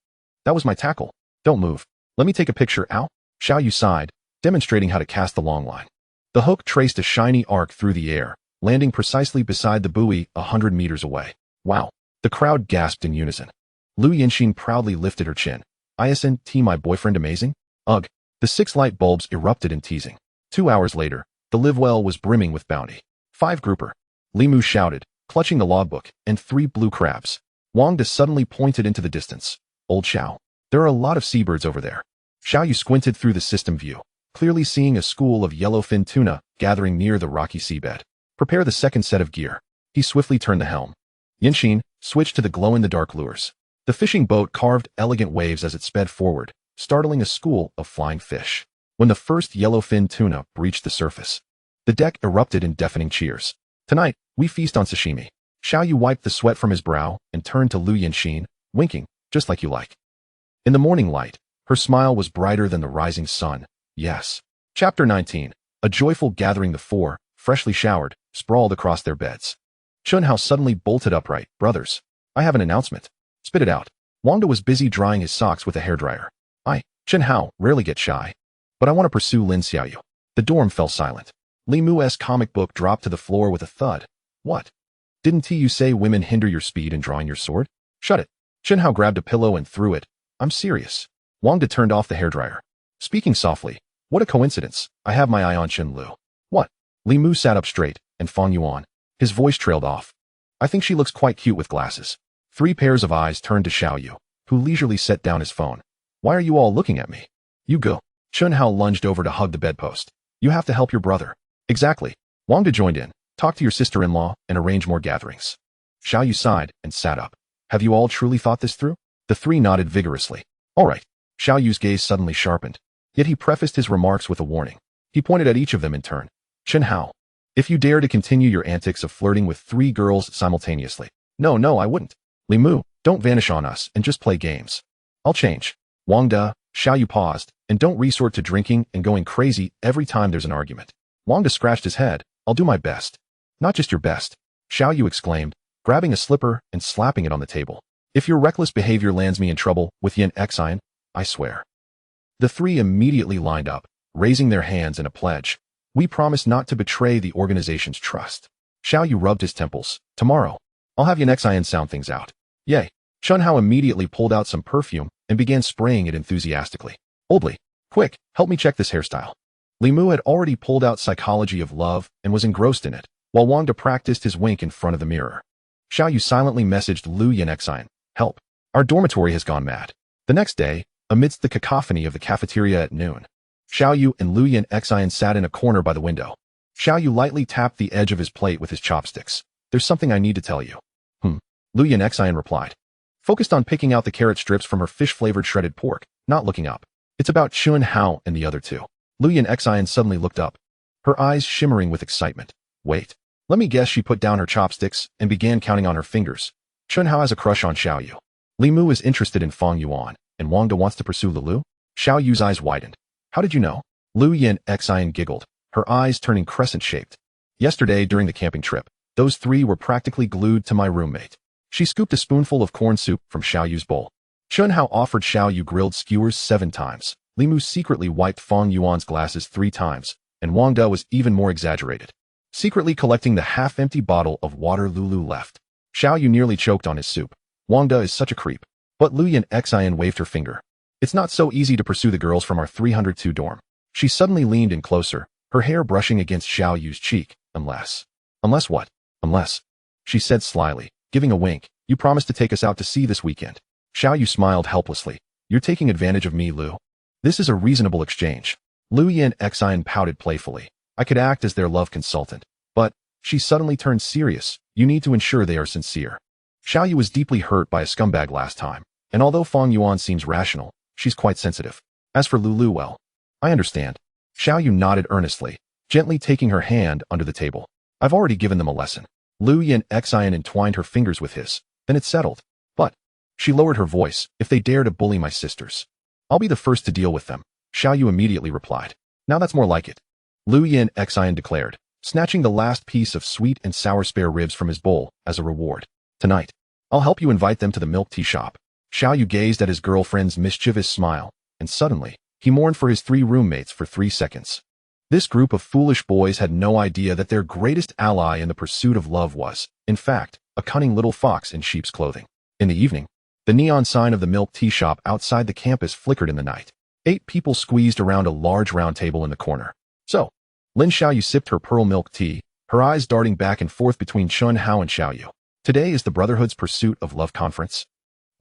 That was my tackle. Don't move. Let me take a picture, ow. Xiaoyu sighed, demonstrating how to cast the long line. The hook traced a shiny arc through the air, landing precisely beside the buoy 100 meters away. Wow. The crowd gasped in unison. Lu Yinxin proudly lifted her chin. ISNT, my boyfriend amazing? Ugh. The 6 light bulbs erupted in teasing. 2 hours later, the live well was brimming with bounty. 5 grouper. Li Mu shouted, clutching the logbook, and 3 blue crabs. Wang Da suddenly pointed into the distance. Old Xiao. There are a lot of seabirds over there. Xiaoyu squinted through the system view, clearly seeing a school of yellowfin tuna gathering near the rocky seabed. Prepare the second set of gear. He swiftly turned the helm. Yinxin switched to the glow-in-the-dark lures. The fishing boat carved elegant waves as it sped forward, startling a school of flying fish. when the first yellowfin tuna breached the surface. The deck erupted in deafening cheers. Tonight, we feast on sashimi. Xiaoyu wiped the sweat from his brow and turned to Lu Yanxin, winking, just like you like. In the morning light, her smile was brighter than the rising sun. Yes. Chapter 19. A joyful gathering. The four, freshly showered, sprawled across their beds. Chunhao suddenly bolted upright. Brothers, I have an announcement. Spit it out. Wangda was busy drying his socks with a hairdryer. Chunhao rarely get shy. But I want to pursue Lin Xiaoyu. The dorm fell silent. Li Mu's comic book dropped to the floor with a thud. What? Didn't you say women hinder your speed in drawing your sword? Shut it. Chunhao grabbed a pillow and threw it. I'm serious. Wangda turned off the hairdryer. Speaking softly, what a coincidence. I have my eye on Chen Lu. What? Li Mu sat up straight, and Fang Yuan. His voice trailed off. I think she looks quite cute with glasses. 3 pairs of eyes turned to Xiaoyu, who leisurely set down his phone. Why are you all looking at me? You go. Chunhao lunged over to hug the bedpost. You have to help your brother. Exactly. Wangda joined in. Talk to your sister-in-law and arrange more gatherings. Xiaoyu sighed and sat up. Have you all truly thought this through? The 3 nodded vigorously. All right. Xiaoyu's gaze suddenly sharpened. Yet he prefaced his remarks with a warning. He pointed at each of them in turn. Chunhao, if you dare to continue your antics of flirting with 3 girls simultaneously. No, I wouldn't. Li Mu, don't vanish on us and just play games. I'll change. Wangda, Xiaoyu paused, and don't resort to drinking and going crazy every time there's an argument. Wangda scratched his head. I'll do my best. Not just your best. Xiaoyu exclaimed, grabbing a slipper and slapping it on the table. If your reckless behavior lands me in trouble with Yin Xian, I swear. The 3 immediately lined up, raising their hands in a pledge. We promise not to betray the organization's trust. Xiaoyu rubbed his temples. Tomorrow, I'll have Yin Xian sound things out. Yay. Chunhao immediately pulled out some perfume and began spraying it enthusiastically. Oldly, quick, help me check this hairstyle. Li Mu had already pulled out Psychology of Love and was engrossed in it, while Wangda practiced his wink in front of the mirror. Xiaoyu silently messaged Lu Yanxian, help. Our dormitory has gone mad. The next day, amidst the cacophony of the cafeteria at noon, Xiaoyu and Lu Yanxian sat in a corner by the window. Xiaoyu lightly tapped the edge of his plate with his chopsticks. There's something I need to tell you. Lu Yanxian replied, focused on picking out the carrot strips from her fish-flavored shredded pork, not looking up. It's about Chunhao and the other 2. Lu Yanxian suddenly looked up, her eyes shimmering with excitement. Wait. Let me guess. She put down her chopsticks and began counting on her fingers. Chunhao has a crush on Xiaoyu. Li Mu is interested in Fang Yuan, and Wangda wants to pursue Lulu? Xiaoyu's eyes widened. How did you know? Lu Yanxian giggled, her eyes turning crescent-shaped. Yesterday, during the camping trip, those 3 were practically glued to my roommate. She scooped a spoonful of corn soup from Xiaoyu's bowl. Chunhao offered Xiaoyu grilled skewers 7 times. Li Mu secretly wiped Fang Yuan's glasses 3 times, and Wangda was even more exaggerated, secretly collecting the half-empty bottle of water Lulu left. Xiaoyu nearly choked on his soup. Wangda is such a creep. But Lu Yanxian waved her finger. It's not so easy to pursue the girls from our 302 dorm. She suddenly leaned in closer, her hair brushing against Xiaoyu's cheek. Unless what? Unless, she said slyly, giving a wink, you promised to take us out to sea this weekend. Xiaoyu smiled helplessly. You're taking advantage of me, Lu. This is a reasonable exchange. Lu Yanxian pouted playfully. I could act as their love consultant. But, she suddenly turned serious. You need to ensure they are sincere. Xiaoyu was deeply hurt by a scumbag last time, and although Fang Yuan seems rational, she's quite sensitive. As for Lulu, well, I understand. Xiaoyu nodded earnestly, gently taking her hand under the table. I've already given them a lesson. Lu Yanxian entwined her fingers with his. Then it's settled. But, she lowered her voice, if they dare to bully my sisters, I'll be the first to deal with them. Xiaoyu immediately replied. Now that's more like it. Lu Yanxian declared, snatching the last piece of sweet and sour spare ribs from his bowl as a reward. Tonight, I'll help you invite them to the milk tea shop. Xiaoyu gazed at his girlfriend's mischievous smile, and suddenly, he mourned for his 3 roommates for 3 seconds. This group of foolish boys had no idea that their greatest ally in the pursuit of love was, in fact, a cunning little fox in sheep's clothing. In the evening, the neon sign of the milk tea shop outside the campus flickered in the night. 8 people squeezed around a large round table in the corner. So, Lin Xiaoyu sipped her pearl milk tea, her eyes darting back and forth between Chunhao and Xiaoyu. Today is the Brotherhood's Pursuit of Love conference.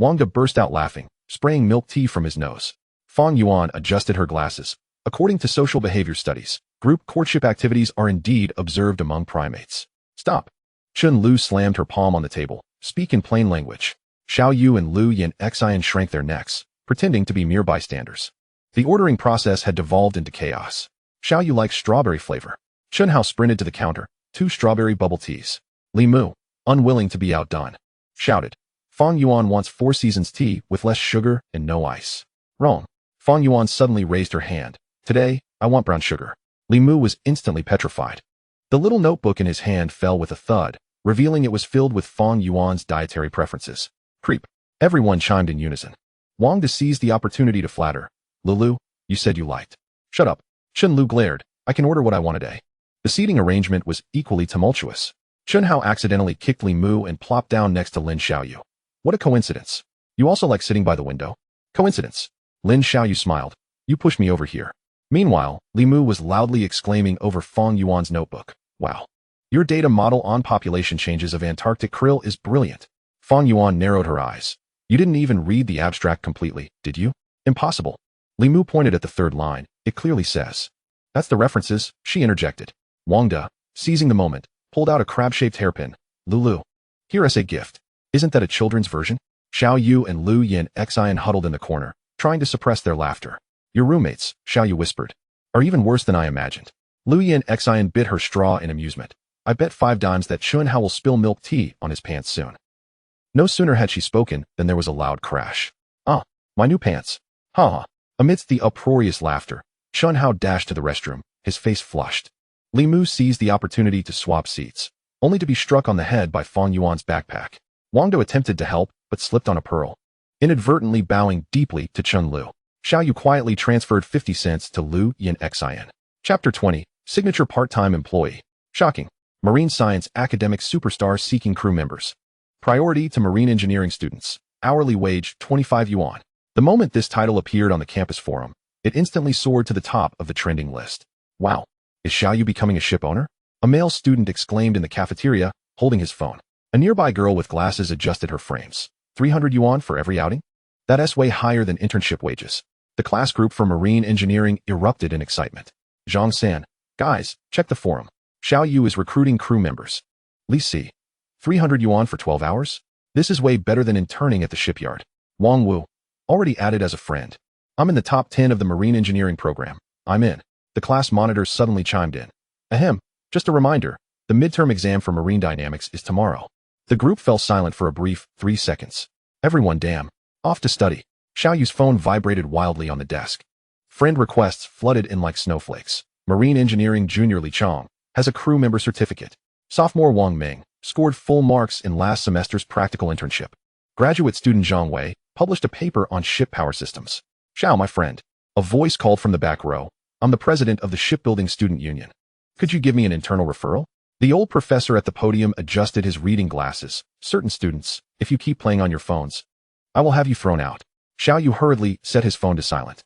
Wangda burst out laughing, spraying milk tea from his nose. Fang Yuan adjusted her glasses. According to social behavior studies, group courtship activities are indeed observed among primates. Stop. Chun Lu slammed her palm on the table. Speak in plain language. Xiaoyu and Lu Yanxian shrank their necks, pretending to be mere bystanders. The ordering process had devolved into chaos. Xiao Yu likes strawberry flavor. Chun Hao sprinted to the counter, 2 strawberry bubble teas. Li Mu, unwilling to be outdone, shouted, Fang Yuan wants 4 seasons tea with less sugar and no ice. Wrong. Fang Yuan suddenly raised her hand. Today, I want brown sugar. Li Mu was instantly petrified. The little notebook in his hand fell with a thud, revealing it was filled with Fang Yuan's dietary preferences. Creep. Everyone chimed in unison. Wang De seized the opportunity to flatter. Lulu, you said you liked. Shut up. Chun Lu glared. I can order what I want a day. The seating arrangement was equally tumultuous. Chun Hao accidentally kicked Li Mu and plopped down next to Lin Xiaoyu. What a coincidence. You also like sitting by the window? Coincidence. Lin Xiaoyu smiled. You pushed me over here. Meanwhile, Li Mu was loudly exclaiming over Fang Yuan's notebook. Wow. Your data model on population changes of Antarctic krill is brilliant. Fang Yuan narrowed her eyes. You didn't even read the abstract completely, did you? Impossible. Li Mu pointed at the 3rd line. It clearly says. That's the references, she interjected. Wang De, seizing the moment, pulled out a crab-shaped hairpin. Lulu. Here as a gift. Isn't that a children's version? Xiao Yu and Lu Yin Xian huddled in the corner, trying to suppress their laughter. Your roommates, Xiao Yu whispered, are even worse than I imagined. Lu Yin Xian bit her straw in amusement. I bet 5 dimes that Chun Hao will spill milk tea on his pants soon. No sooner had she spoken than there was a loud crash. Ah, my new pants. Ha ha. Amidst the uproarious laughter, Chun Hao dashed to the restroom, his face flushed. Li Mu seized the opportunity to swap seats, only to be struck on the head by Fang Yuan's backpack. Wang De attempted to help, but slipped on a pearl. Inadvertently bowing deeply to Chun Lu, Xiao Yu quietly transferred 50 cents to Lu Yin Xian. Chapter 20, Signature Part-Time Employee. Shocking. Marine Science Academic Superstar seeking crew members. Priority to marine engineering students. Hourly wage 25 yuan. The moment this title appeared on the campus forum, it instantly soared to the top of the trending list. Wow. Is Xiao Yu becoming a ship owner? A male student exclaimed in the cafeteria, holding his phone. A nearby girl with glasses adjusted her frames. 300 yuan for every outing? That's way higher than internship wages. The class group for marine engineering erupted in excitement. Zhang San. Guys, check the forum. Xiao Yu is recruiting crew members. Li Si. 300 yuan for 12 hours? This is way better than interning at the shipyard. Wang Wu. Already added as a friend. I'm in the top 10 of the marine engineering program. I'm in. The class monitors suddenly chimed in. Ahem. Just a reminder. The midterm exam for marine dynamics is tomorrow. The group fell silent for a brief 3 seconds. Everyone damn. Off to study. Xiao Yu's phone vibrated wildly on the desk. Friend requests flooded in like snowflakes. Marine Engineering Junior Li Chong has a crew member certificate. Sophomore Wang Ming scored full marks in last semester's practical internship. Graduate student Zhang Wei published a paper on ship power systems. Xiao, my friend. A voice called from the back row. I'm the president of the Shipbuilding Student Union. Could you give me an internal referral? The old professor at the podium adjusted his reading glasses. Certain students, if you keep playing on your phones, I will have you thrown out. Xiao Yu hurriedly set his phone to silent,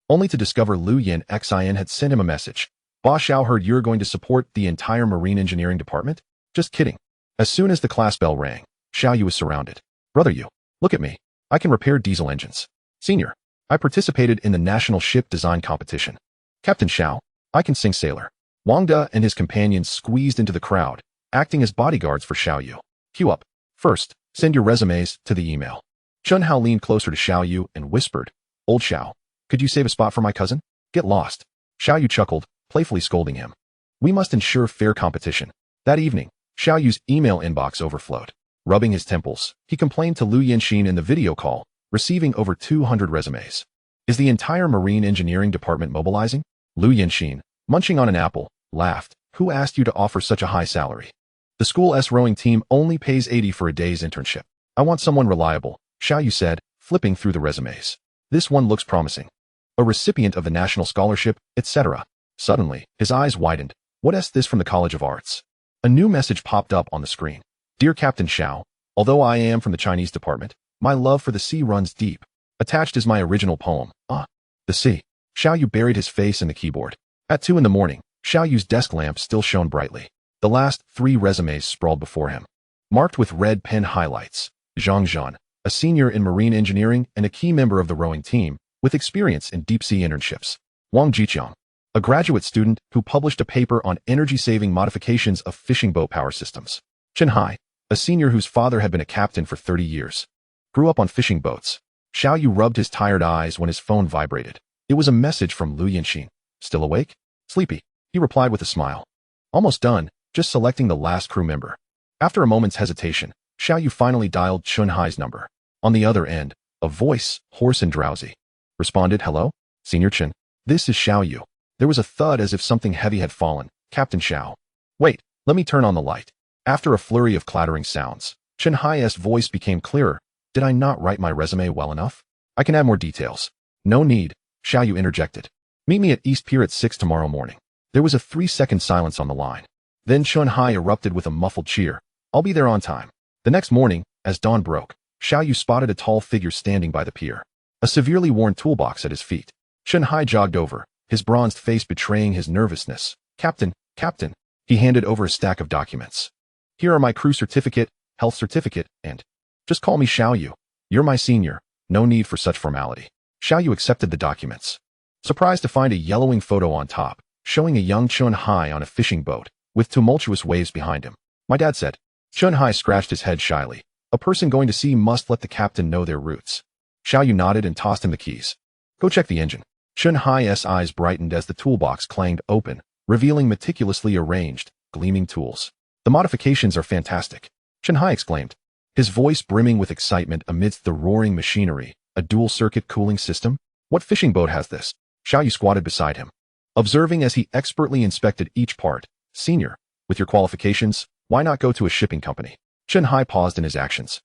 only to discover Lu Yin Xian had sent him a message. Ba Xiao heard you're going to support the entire marine engineering department? Just kidding. As soon as the class bell rang, Xiao Yu was surrounded. Brother Yu, look at me. I can repair diesel engines. Senior, I participated in the National Ship Design Competition. Captain Xiao, I can sing sailor. Wang De and his companions squeezed into the crowd, acting as bodyguards for Xiao Yu. Queue up. First, send your resumes to the email. Chun Hao leaned closer to Xiao Yu and whispered, Old Xiao, could you save a spot for my cousin? Get lost. Xiao Yu chuckled, playfully scolding him. We must ensure fair competition. That evening, Xiao Yu's email inbox overflowed. Rubbing his temples, he complained to Lu Yinxin in the video call, receiving over 200 resumes. Is the entire marine engineering department mobilizing? Lu Yinxin, munching on an apple, laughed. Who asked you to offer such a high salary? The school's rowing team only pays 80 for a day's internship. I want someone reliable, Xiao Yu said, flipping through the resumes. This one looks promising. A recipient of the National Scholarship, etc. Suddenly, his eyes widened. What is this from the College of Arts? A new message popped up on the screen. Dear Captain Xiao, although I am from the Chinese department, my love for the sea runs deep. Attached is my original poem, The Sea. Xiao Yu buried his face in the keyboard. At 2 a.m, Xiao Yu's desk lamp still shone brightly. The last 3 resumes sprawled before him, marked with red pen highlights. Zhang Zhan, a senior in marine engineering and a key member of the rowing team, with experience in deep-sea internships. Wang Jiqiang, a graduate student who published a paper on energy-saving modifications of fishing boat power systems. Chen Hai, a senior whose father had been a captain for 30 years. Grew up on fishing boats. Xiao Yu rubbed his tired eyes when his phone vibrated. It was a message from Lu Yanxin. Still awake? Sleepy, he replied with a smile. Almost done, just selecting the last crew member. After a moment's hesitation, Xiao Yu finally dialed Chun Hai's number. On the other end, a voice, hoarse and drowsy, responded, "Hello? Senior Chen. This is Xiao Yu." There was a thud as if something heavy had fallen. "Captain Xiao. Wait, let me turn on the light." After a flurry of clattering sounds, Chen Hai's voice became clearer. "Did I not write my resume well enough? I can add more details." "No need," Xiao Yu interjected. "Meet me at East Pier at 6 tomorrow morning." There was a 3-second silence on the line. Then Chun Hai erupted with a muffled cheer. "I'll be there on time." The next morning, as dawn broke, Xiao Yu spotted a tall figure standing by the pier, a severely worn toolbox at his feet. Chun Hai jogged over, his bronzed face betraying his nervousness. "Captain, Captain." He handed over a stack of documents. "Here are my crew certificate, health certificate, and just call me Xiao Yu. You're my senior. No need for such formality." Xiao Yu accepted the documents, surprised to find a yellowing photo on top, showing a young Chun Hai on a fishing boat, with tumultuous waves behind him. "My dad said." Chun Hai scratched his head shyly. "A person going to sea must let the captain know their roots." Xiao Yu nodded and tossed him the keys. "Go check the engine." Chun Hai's eyes brightened as the toolbox clanged open, revealing meticulously arranged, gleaming tools. "The modifications are fantastic," Chun Hai exclaimed, his voice brimming with excitement amidst the roaring machinery. "A dual-circuit cooling system? What fishing boat has this?" Xiao Yu squatted beside him, observing as he expertly inspected each part. "Senior, with your qualifications, why not go to a shipping company?" Chun Hai paused in his actions.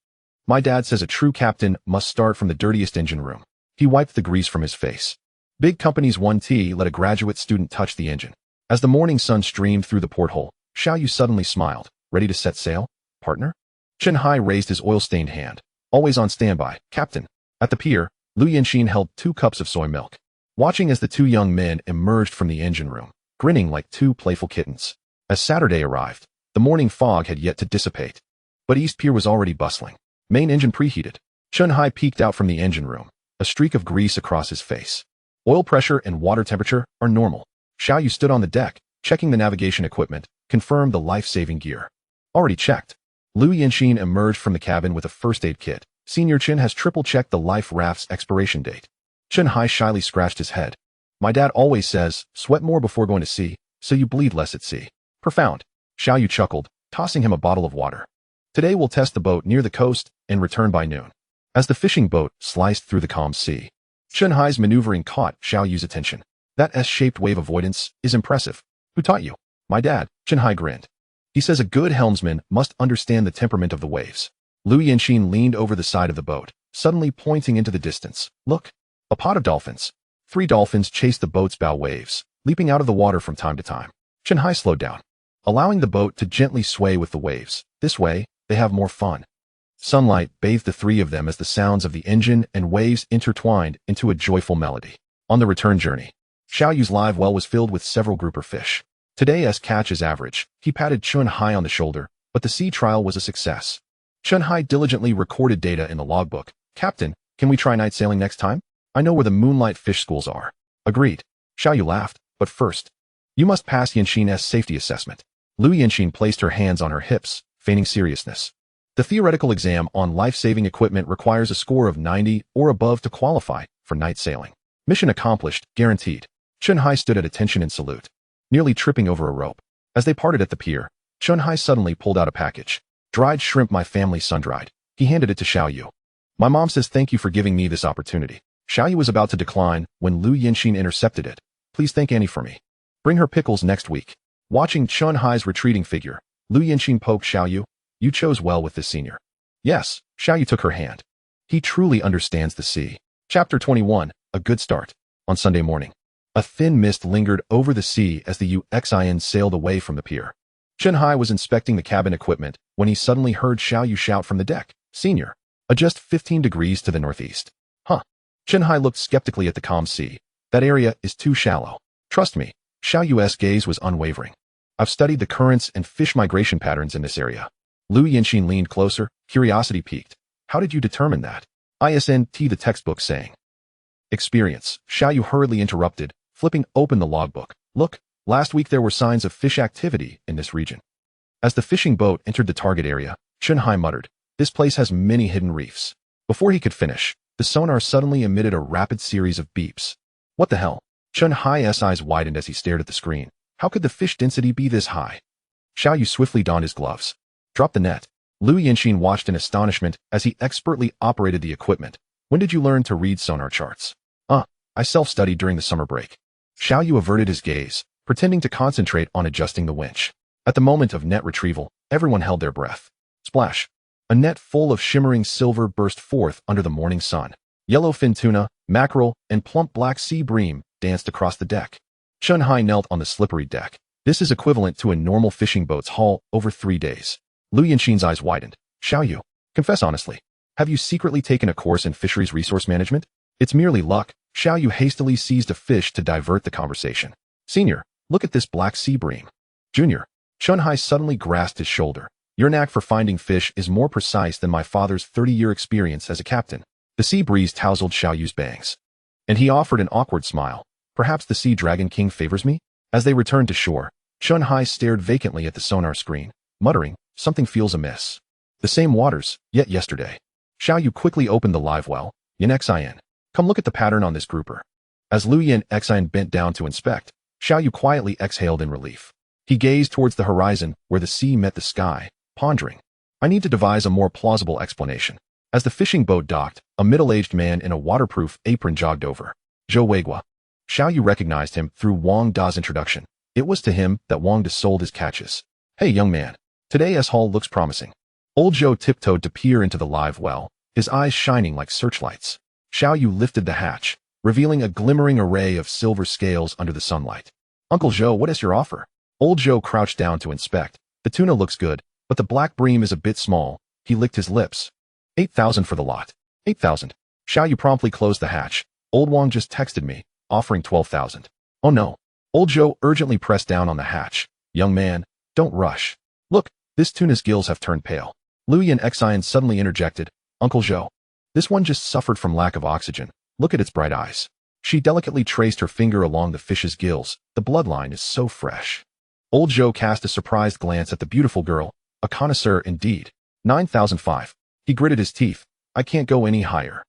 "My dad says a true captain must start from the dirtiest engine room." He wiped the grease from his face. Big companies 1T let a graduate student touch the engine. As the morning sun streamed through the porthole, Xiao Yu suddenly smiled. "Ready to set sail, partner?" Chun Hai raised his oil-stained hand. "Always on standby, Captain." At the pier, Lu Yanxin held 2 cups of soy milk, watching as the 2 young men emerged from the engine room, grinning like 2 playful kittens. As Saturday arrived, the morning fog had yet to dissipate, but East Pier was already bustling. Main engine preheated. Chun Hai peeked out from the engine room, a streak of grease across his face. "Oil pressure and water temperature are normal." Xiao Yu stood on the deck, checking the navigation equipment, confirmed the life-saving gear. "Already checked." Lu Yanxin emerged from the cabin with a first-aid kit. "Senior Chen has triple-checked the life raft's expiration date." Chun Hai shyly scratched his head. "My dad always says, sweat more before going to sea, so you bleed less at sea." "Profound." Xiao Yu chuckled, tossing him a bottle of water. "Today we'll test the boat near the coast and return by noon." As the fishing boat sliced through the calm sea, Chun Hai's maneuvering caught Xiao Yu's attention. "That S-shaped wave avoidance is impressive. Who taught you?" "My dad," Chun Hai grinned. "He says a good helmsman must understand the temperament of the waves." Lu Yanxin leaned over the side of the boat, suddenly pointing into the distance. "Look, a pod of dolphins." 3 dolphins chased the boat's bow waves, leaping out of the water from time to time. Chun Hai slowed down, allowing the boat to gently sway with the waves. "This way, they have more fun." Sunlight bathed the 3 of them as the sounds of the engine and waves intertwined into a joyful melody. On the return journey, Xiao Yu's live well was filled with several grouper fish. Today's catch is average. He patted Chun Hai on the shoulder, but the sea trial was a success. Chun Hai diligently recorded data in the logbook. "Captain, can we try night sailing next time? I know where the moonlight fish schools are." "Agreed." Xiao Yu laughed. "But first, you must pass Yanxin's safety assessment." Lu Yanxin placed her hands on her hips, feigning seriousness. "The theoretical exam on life-saving equipment requires a score of 90 or above to qualify for night sailing." "Mission accomplished, guaranteed." Chun Hai stood at attention in salute, nearly tripping over a rope. As they parted at the pier, Chun Hai suddenly pulled out a package. "Dried shrimp my family sun-dried." He handed it to Xiao Yu. "My mom says thank you for giving me this opportunity." Xiao Yu was about to decline when Lu Yanxin intercepted it. "Please thank Annie for me. Bring her pickles next week." Watching Chun Hai's retreating figure, Lu Yanxin poked Xiao Yu. "You chose well with this senior." "Yes." Xiao Yu took her hand. "He truly understands the sea." Chapter 21, A Good Start. On Sunday morning, a thin mist lingered over the sea as the UXIN sailed away from the pier. Chun Hai was inspecting the cabin equipment when he suddenly heard Xiao Yu shout from the deck. "Senior, adjust 15 degrees to the northeast." "Huh?" Chun Hai looked skeptically at the calm sea. "That area is too shallow." "Trust me." Xiao Yu's gaze was unwavering. "I've studied the currents and fish migration patterns in this area." Lu Yanxin leaned closer, curiosity piqued. "How did you determine that?" "ISNT the textbook saying." "Experience," Xiao Yu hurriedly interrupted, flipping open the logbook. "Look, last week there were signs of fish activity in this region." As the fishing boat entered the target area, Chun Hai muttered, "This place has many hidden reefs." Before he could finish, the sonar suddenly emitted a rapid series of beeps. What the hell? Chun Hai's eyes widened as he stared at the screen. How could the fish density be this high? Xiao Yu swiftly donned his gloves. Drop the net. Lu Yanxin watched in astonishment as he expertly operated the equipment. When did you learn to read sonar charts? I self-studied during the summer break. Xiao Yu averted his gaze, pretending to concentrate on adjusting the winch. At the moment of net retrieval, everyone held their breath. Splash! A net full of shimmering silver burst forth under the morning sun. Yellowfin tuna, mackerel, and plump black sea bream danced across the deck. Chun Hai knelt on the slippery deck. This is equivalent to a normal fishing boat's haul over 3 days. Lu Yanxin's eyes widened. Xiao Yu, confess honestly. Have you secretly taken a course in fisheries resource management? It's merely luck. Xiao Yu hastily seized a fish to divert the conversation. Senior, look at this black sea bream. Junior, Chun Hai suddenly grasped his shoulder. Your knack for finding fish is more precise than my father's 30-year experience as a captain. The sea breeze tousled Xiao Yu's bangs. And he offered an awkward smile. Perhaps the sea dragon king favors me? As they returned to shore, Chun Hai stared vacantly at the sonar screen, muttering, something feels amiss. The same waters, yet yesterday. Xiao Yu quickly opened the live well. Yin Xin. Come look at the pattern on this grouper. As Lu Yin Xin bent down to inspect, Xiao Yu quietly exhaled in relief. He gazed towards the horizon where the sea met the sky, pondering. I need to devise a more plausible explanation. As the fishing boat docked, a middle-aged man in a waterproof apron jogged over. Zhou Weigua. Xiao Yu recognized him through Wang Da's introduction. It was to him that Wang Da sold his catches. Hey, young man. Today's haul looks promising. Old Zhou tiptoed to peer into the live well, his eyes shining like searchlights. Xiao Yu lifted the hatch, revealing a glimmering array of silver scales under the sunlight. Uncle Zhou, what is your offer? Old Zhou crouched down to inspect. The tuna looks good, but the black bream is a bit small. He licked his lips. 8,000 for the lot. 8,000. Xiao Yu promptly closed the hatch. Old Wang just texted me, offering 12,000. Oh no. Old Zhou urgently pressed down on the hatch. Young man, don't rush. Look, this tuna's gills have turned pale. Lu Yin Xin suddenly interjected. Uncle Zhou. This one just suffered from lack of oxygen. Look at its bright eyes. She delicately traced her finger along the fish's gills. The bloodline is so fresh. Old Zhou cast a surprised glance at the beautiful girl. A connoisseur indeed. 9,005. He gritted his teeth. I can't go any higher.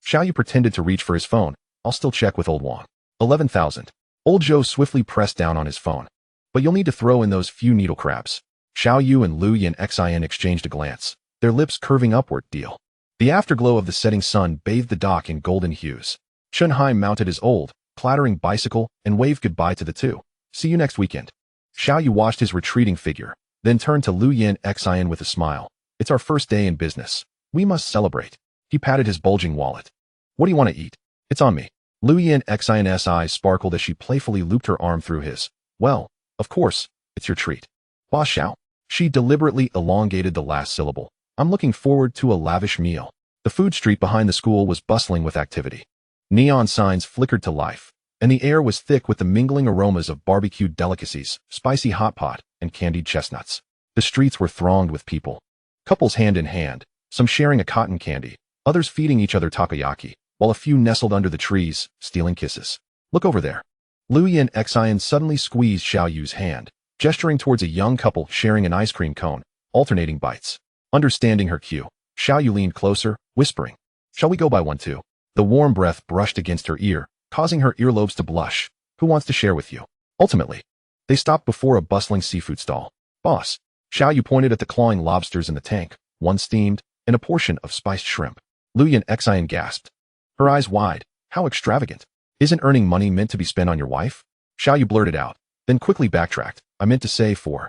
Xiao Yu pretended to reach for his phone. I'll still check with old Wang. 11,000. Old Zhou swiftly pressed down on his phone. But you'll need to throw in those few needle crabs. Xiao Yu and Lu Yin Xin exchanged a glance, their lips curving upward. Deal. The afterglow of the setting sun bathed the dock in golden hues. Chun Hai mounted his old, clattering bicycle and waved goodbye to the two. See you next weekend. Xiao Yu watched his retreating figure, then turned to Lu Yin Xin with a smile. It's our first day in business. We must celebrate. He patted his bulging wallet. What do you want to eat? It's on me. Lu Yin Xin's eyes sparkled as she playfully looped her arm through his. Well, of course, it's your treat. Ba Xiao. She deliberately elongated the last syllable. I'm looking forward to a lavish meal. The food street behind the school was bustling with activity. Neon signs flickered to life, and the air was thick with the mingling aromas of barbecued delicacies, spicy hot pot, and candied chestnuts. The streets were thronged with people. Couples hand in hand, some sharing a cotton candy, others feeding each other takoyaki, while a few nestled under the trees, stealing kisses. Look over there. Lu Yin Xin suddenly squeezed Xiao Yu's hand, gesturing towards a young couple sharing an ice cream cone, alternating bites. Understanding her cue, Xiao Yu leaned closer, whispering, shall we go buy one too? The warm breath brushed against her ear, causing her earlobes to blush. Who wants to share with you? Ultimately, they stopped before a bustling seafood stall. Boss. Xiao Yu pointed at the clawing lobsters in the tank, one steamed, and a portion of spiced shrimp. Lu Yin Xin gasped. Her eyes wide. How extravagant. Isn't earning money meant to be spent on your wife? Xiao Yu blurted out, then quickly backtracked. I meant to say for,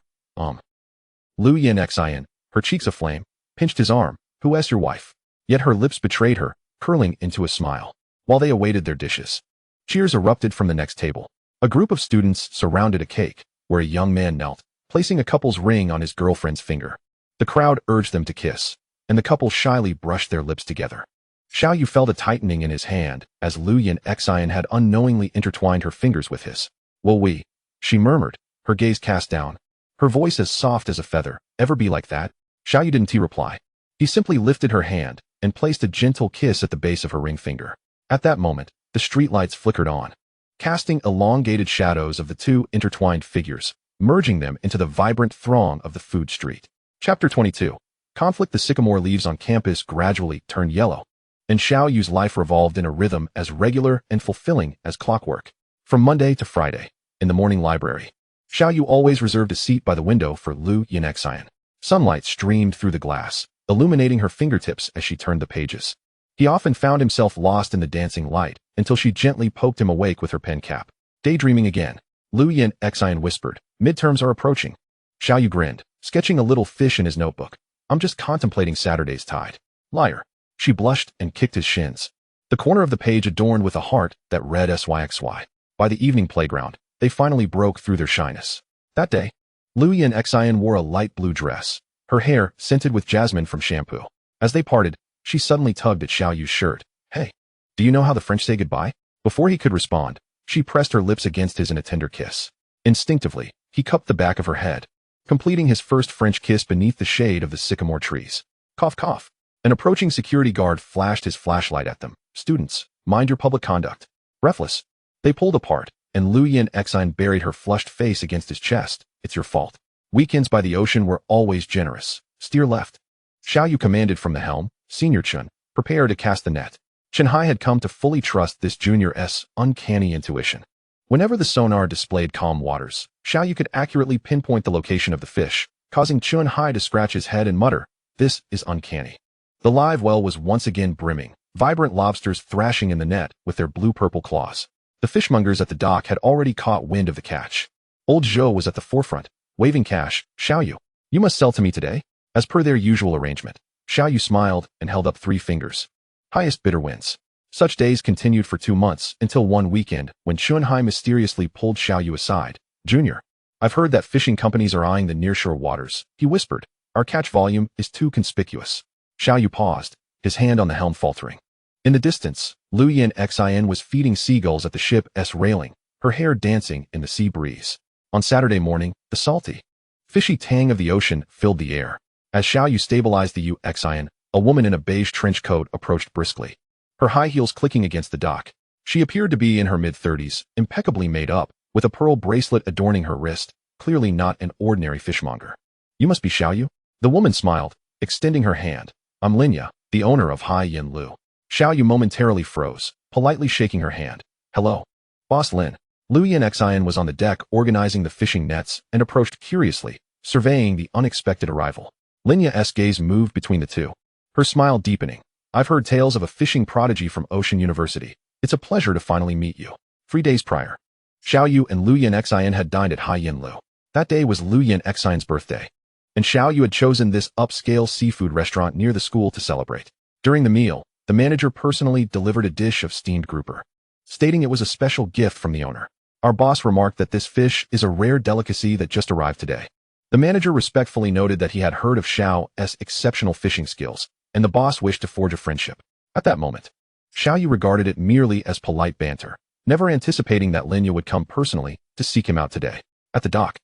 Lu Yin Xin, her cheeks aflame, pinched his arm. Who is your wife? Yet her lips betrayed her, curling into a smile. While they awaited their dishes, cheers erupted from the next table. A group of students surrounded a cake, where a young man knelt, placing a couple's ring on his girlfriend's finger. The crowd urged them to kiss, and the couple shyly brushed their lips together. Xiao Yu felt a tightening in his hand as Lu Yin Xin had unknowingly intertwined her fingers with his. Will we? She murmured, her gaze cast down, her voice as soft as a feather. Ever be like that? Xiao Yu didn't reply. He simply lifted her hand and placed a gentle kiss at the base of her ring finger. At that moment, the streetlights flickered on, casting elongated shadows of the two intertwined figures, merging them into the vibrant throng of the food street. Chapter 22. Conflict. The sycamore leaves on campus gradually turned yellow. and Xiao Yu's life revolved in a rhythm as regular and fulfilling as clockwork. From Monday to Friday, in the morning library, Xiao Yu always reserved a seat by the window for Lu Yanxian. Sunlight streamed through the glass, illuminating her fingertips as she turned the pages. He often found himself lost in the dancing light until she gently poked him awake with her pen cap. Daydreaming again, Lu Yanxian whispered, "Midterms are approaching." Xiao Yu grinned, sketching a little fish in his notebook. "I'm just contemplating Saturday's tide." "Liar." She blushed and kicked his shins. The corner of the page adorned with a heart that read SYXY. By the evening playground, they finally broke through their shyness. That day, Lu Yanxian wore a light blue dress, her hair scented with jasmine from shampoo. As they parted, she suddenly tugged at Xiao Yu's shirt. "Hey, do you know how the French say goodbye?" Before he could respond, she pressed her lips against his in a tender kiss. Instinctively, he cupped the back of her head, completing his first French kiss beneath the shade of the sycamore trees. Cough, cough. An approaching security guard flashed his flashlight at them. "Students, mind your public conduct." Breathless, they pulled apart, and Lu Yanxian buried her flushed face against his chest. "It's your fault. Weekends by the ocean were always generous. Steer left." Xiao Yu commanded from the helm. "Senior Chun, prepare to cast the net." Chenhai had come to fully trust this junior's uncanny intuition. Whenever the sonar displayed calm waters, Xiao Yu could accurately pinpoint the location of the fish, causing Chenhai to scratch his head and mutter, "This is uncanny." The live well was once again brimming, vibrant lobsters thrashing in the net with their blue-purple claws. The fishmongers at the dock had already caught wind of the catch. Old Zhou was at the forefront, waving cash. "Xiao Yu, you must sell to me today." As per their usual arrangement, Xiao Yu smiled and held up 3 fingers. Highest bidder wins. Such days continued for 2 months until one weekend when Chunhai mysteriously pulled Xiao Yu aside. "Junior, I've heard that fishing companies are eyeing the nearshore waters," he whispered. "Our catch volume is too conspicuous." Xiao Yu paused, his hand on the helm faltering. In the distance, Lu Yanxian was feeding seagulls at the ship's railing, her hair dancing in the sea breeze. On Saturday morning, the salty, fishy tang of the ocean filled the air. As Xiao Yu stabilized the Yanxian, a woman in a beige trench coat approached briskly, her high heels clicking against the dock. She appeared to be in her mid-30s, impeccably made up, with a pearl bracelet adorning her wrist, clearly not an ordinary fishmonger. "You must be Xiao Yu?" The woman smiled, extending her hand. "I'm Linya, the owner of Hai Yin Lu." Xiao Yu momentarily froze, politely shaking her hand. "Hello, Boss Lin." Lu Yanxian was on the deck organizing the fishing nets and approached curiously, surveying the unexpected arrival. Linya's gaze moved between the two, her smile deepening. "I've heard tales of a fishing prodigy from Ocean University. It's a pleasure to finally meet you." 3 days prior, Xiao Yu and Lu Yanxian had dined at Hai Yin Lu. That day was Lu Yanxian's birthday, and Xiao Yu had chosen this upscale seafood restaurant near the school to celebrate. During the meal, the manager personally delivered a dish of steamed grouper, stating it was a special gift from the owner. Our boss remarked that this fish is a rare delicacy that just arrived today. The manager respectfully noted that he had heard of Xiao's exceptional fishing skills, and the boss wished to forge a friendship. At that moment, Xiao Yu regarded it merely as polite banter, never anticipating that Linya would come personally to seek him out today. At the dock,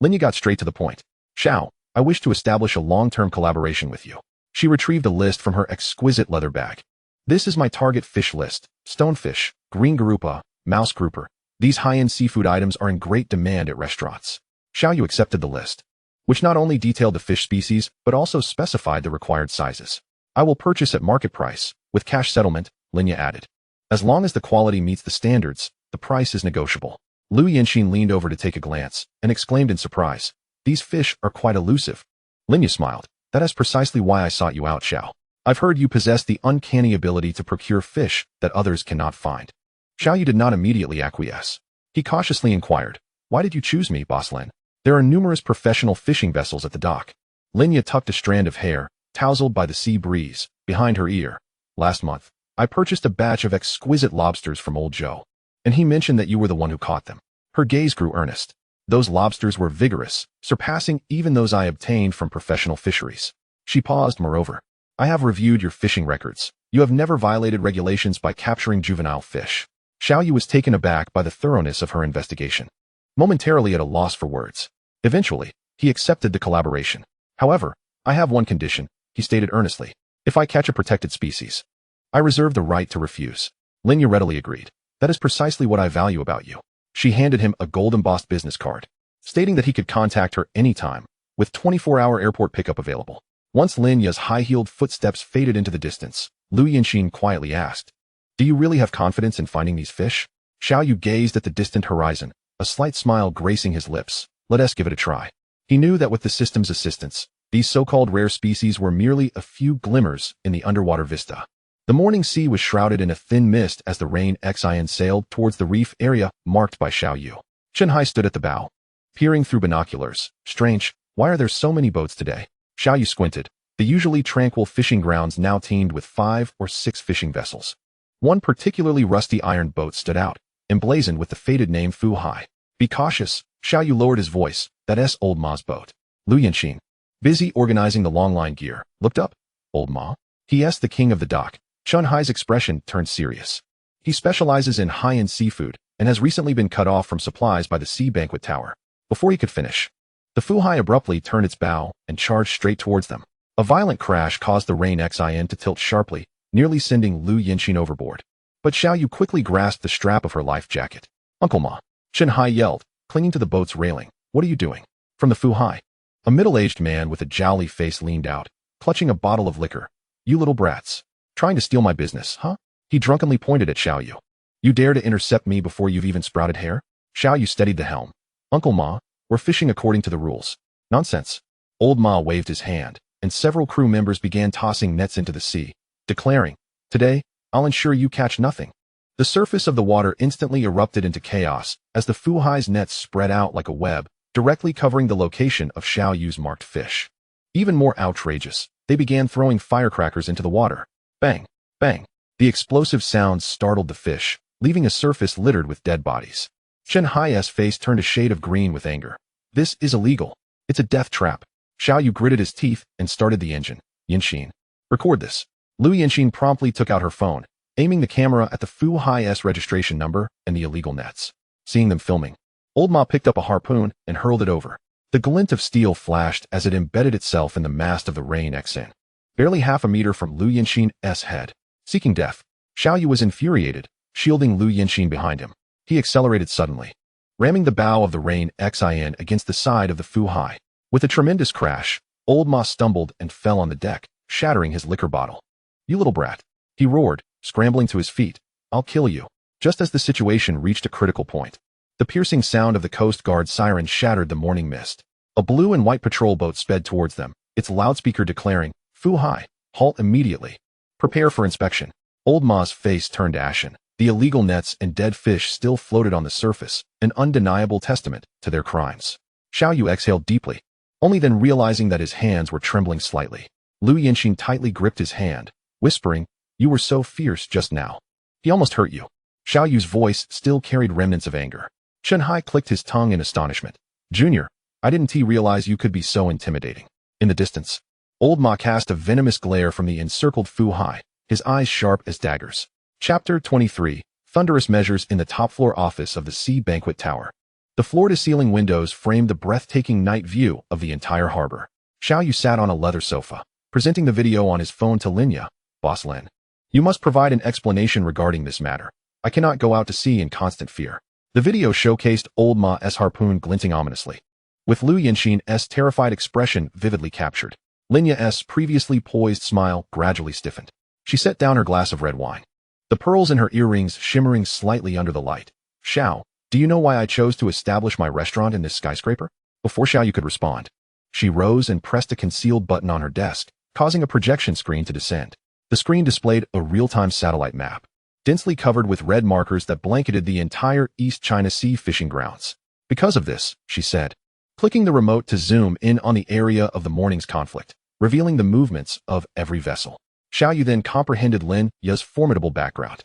Linya got straight to the point. "Xiao, I wish to establish a long-term collaboration with you." She retrieved a list from her exquisite leather bag. "This is my target fish list: stonefish, green garupa, mouse grouper. These high-end seafood items are in great demand at restaurants." Xiao Yu accepted the list, which not only detailed the fish species, but also specified the required sizes. "I will purchase at market price, with cash settlement," Linya added. "As long as the quality meets the standards, the price is negotiable." Lu Yanxin leaned over to take a glance, and exclaimed in surprise, "These fish are quite elusive." Linya smiled. "That is precisely why I sought you out, Xiao. I've heard you possess the uncanny ability to procure fish that others cannot find." Xiao Yu did not immediately acquiesce. He cautiously inquired, "Why did you choose me, Boss Lin?" "There are numerous professional fishing vessels at the dock." Linya tucked a strand of hair, tousled by the sea breeze, behind her ear. "Last month, I purchased a batch of exquisite lobsters from Old Zhou, and he mentioned that you were the one who caught them." Her gaze grew earnest. "Those lobsters were vigorous, surpassing even those I obtained from professional fisheries." She paused. "Moreover, I have reviewed your fishing records. You have never violated regulations by capturing juvenile fish." Xiao Yu was taken aback by the thoroughness of her investigation, momentarily at a loss for words. Eventually, he accepted the collaboration. "However, I have one condition," he stated earnestly. "If I catch a protected species, I reserve the right to refuse." Linya readily agreed. "That is precisely what I value about you." She handed him a gold-embossed business card, stating that he could contact her anytime, with 24-hour airport pickup available. Once Linya's high-heeled footsteps faded into the distance, Lu Yinxin quietly asked. Do you really have confidence in finding these fish? Xiao Yu gazed at the distant horizon, a slight smile gracing his lips. Let us give it a try. He knew that with the system's assistance, these so-called rare species were merely a few glimmers in the underwater vista. The morning sea was shrouded in a thin mist as the rain xin sailed towards the reef area marked by Xiao Yu. Chenhai stood at the bow, peering through binoculars. Strange, why are there so many boats today? Xiao Yu squinted. The usually tranquil fishing grounds now teemed with 5 or 6 fishing vessels. One particularly rusty iron boat stood out, emblazoned with the faded name Fu Hai. Be cautious, Xiao Yu lowered his voice. That's Old Ma's boat. Lu Yinxin, busy organizing the long-line gear, looked up. Old Ma? He asked the king of the dock. Chun Hai's expression turned serious. He specializes in high-end seafood and has recently been cut off from supplies by the sea banquet tower. Before he could finish, the Fu Hai abruptly turned its bow and charged straight towards them. A violent crash caused the rain xin to tilt sharply, nearly sending Lu Yinxin overboard. But Xiao Yu quickly grasped the strap of her life jacket. Uncle Ma! Chen Hai yelled, clinging to the boat's railing. What are you doing? From the Fu Hai, a middle-aged man with a jowly face leaned out, clutching a bottle of liquor. You little brats. Trying to steal my business, huh? He drunkenly pointed at Xiao Yu. You dare to intercept me before you've even sprouted hair? Xiao Yu steadied the helm. Uncle Ma, we're fishing according to the rules. Nonsense. Old Ma waved his hand, and several crew members began tossing nets into the sea, declaring, Today, I'll ensure you catch nothing. The surface of the water instantly erupted into chaos as the Fu Hai's nets spread out like a web, directly covering the location of Xiao Yu's marked fish. Even more outrageous, they began throwing firecrackers into the water. Bang! Bang! The explosive sounds startled the fish, leaving a surface littered with dead bodies. Chen Hai's face turned a shade of green with anger. This is illegal. It's a death trap. Xiao Yu gritted his teeth and started the engine. Yinxin, record this. Lu Yinxin promptly took out her phone, aiming the camera at the Fu Hai's registration number and the illegal nets. Seeing them filming, Old Ma picked up a harpoon and hurled it over. The glint of steel flashed as it embedded itself in the mast of the rain xin. Barely half a meter from Lu Yinxin's head. Seeking death, Xiao Yu was infuriated, shielding Lu Yinxin behind him. He accelerated suddenly, ramming the bow of the rain xin against the side of the Fu Hai. With a tremendous crash, Old Ma stumbled and fell on the deck, shattering his liquor bottle. You little brat, he roared, scrambling to his feet. I'll kill you. Just as the situation reached a critical point, the piercing sound of the Coast Guard siren shattered the morning mist. A blue and white patrol boat sped towards them, its loudspeaker declaring, Fu Hai, halt immediately. Prepare for inspection. Old Ma's face turned ashen. The illegal nets and dead fish still floated on the surface, an undeniable testament to their crimes. Xiao Yu exhaled deeply, only then realizing that his hands were trembling slightly. Lu Yinxin tightly gripped his hand, whispering, You were so fierce just now. He almost hurt you. Xiao Yu's voice still carried remnants of anger. Chen Hai clicked his tongue in astonishment. Junior, I didn't realize you could be so intimidating. In the distance, Old Ma cast a venomous glare from the encircled Fu Hai, his eyes sharp as daggers. Chapter 23, Thunderous Measures in the top-floor office of the Sea Banquet Tower. The floor-to-ceiling windows framed the breathtaking night view of the entire harbor. Xiao Yu sat on a leather sofa, presenting the video on his phone to Linya. Boss Lin, you must provide an explanation regarding this matter. I cannot go out to sea in constant fear. The video showcased Old Ma's harpoon glinting ominously, with Lu Yinxin's terrified expression vividly captured. Linya's previously poised smile gradually stiffened. She set down her glass of red wine, the pearls in her earrings shimmering slightly under the light. Xiao, do you know why I chose to establish my restaurant in this skyscraper? Before Xiao Yu could respond, she rose and pressed a concealed button on her desk, causing a projection screen to descend. The screen displayed a real-time satellite map, densely covered with red markers that blanketed the entire East China Sea fishing grounds. Because of this, she said, clicking the remote to zoom in on the area of the morning's conflict, revealing the movements of every vessel. Xiao Yu then comprehended Lin Ya's formidable background.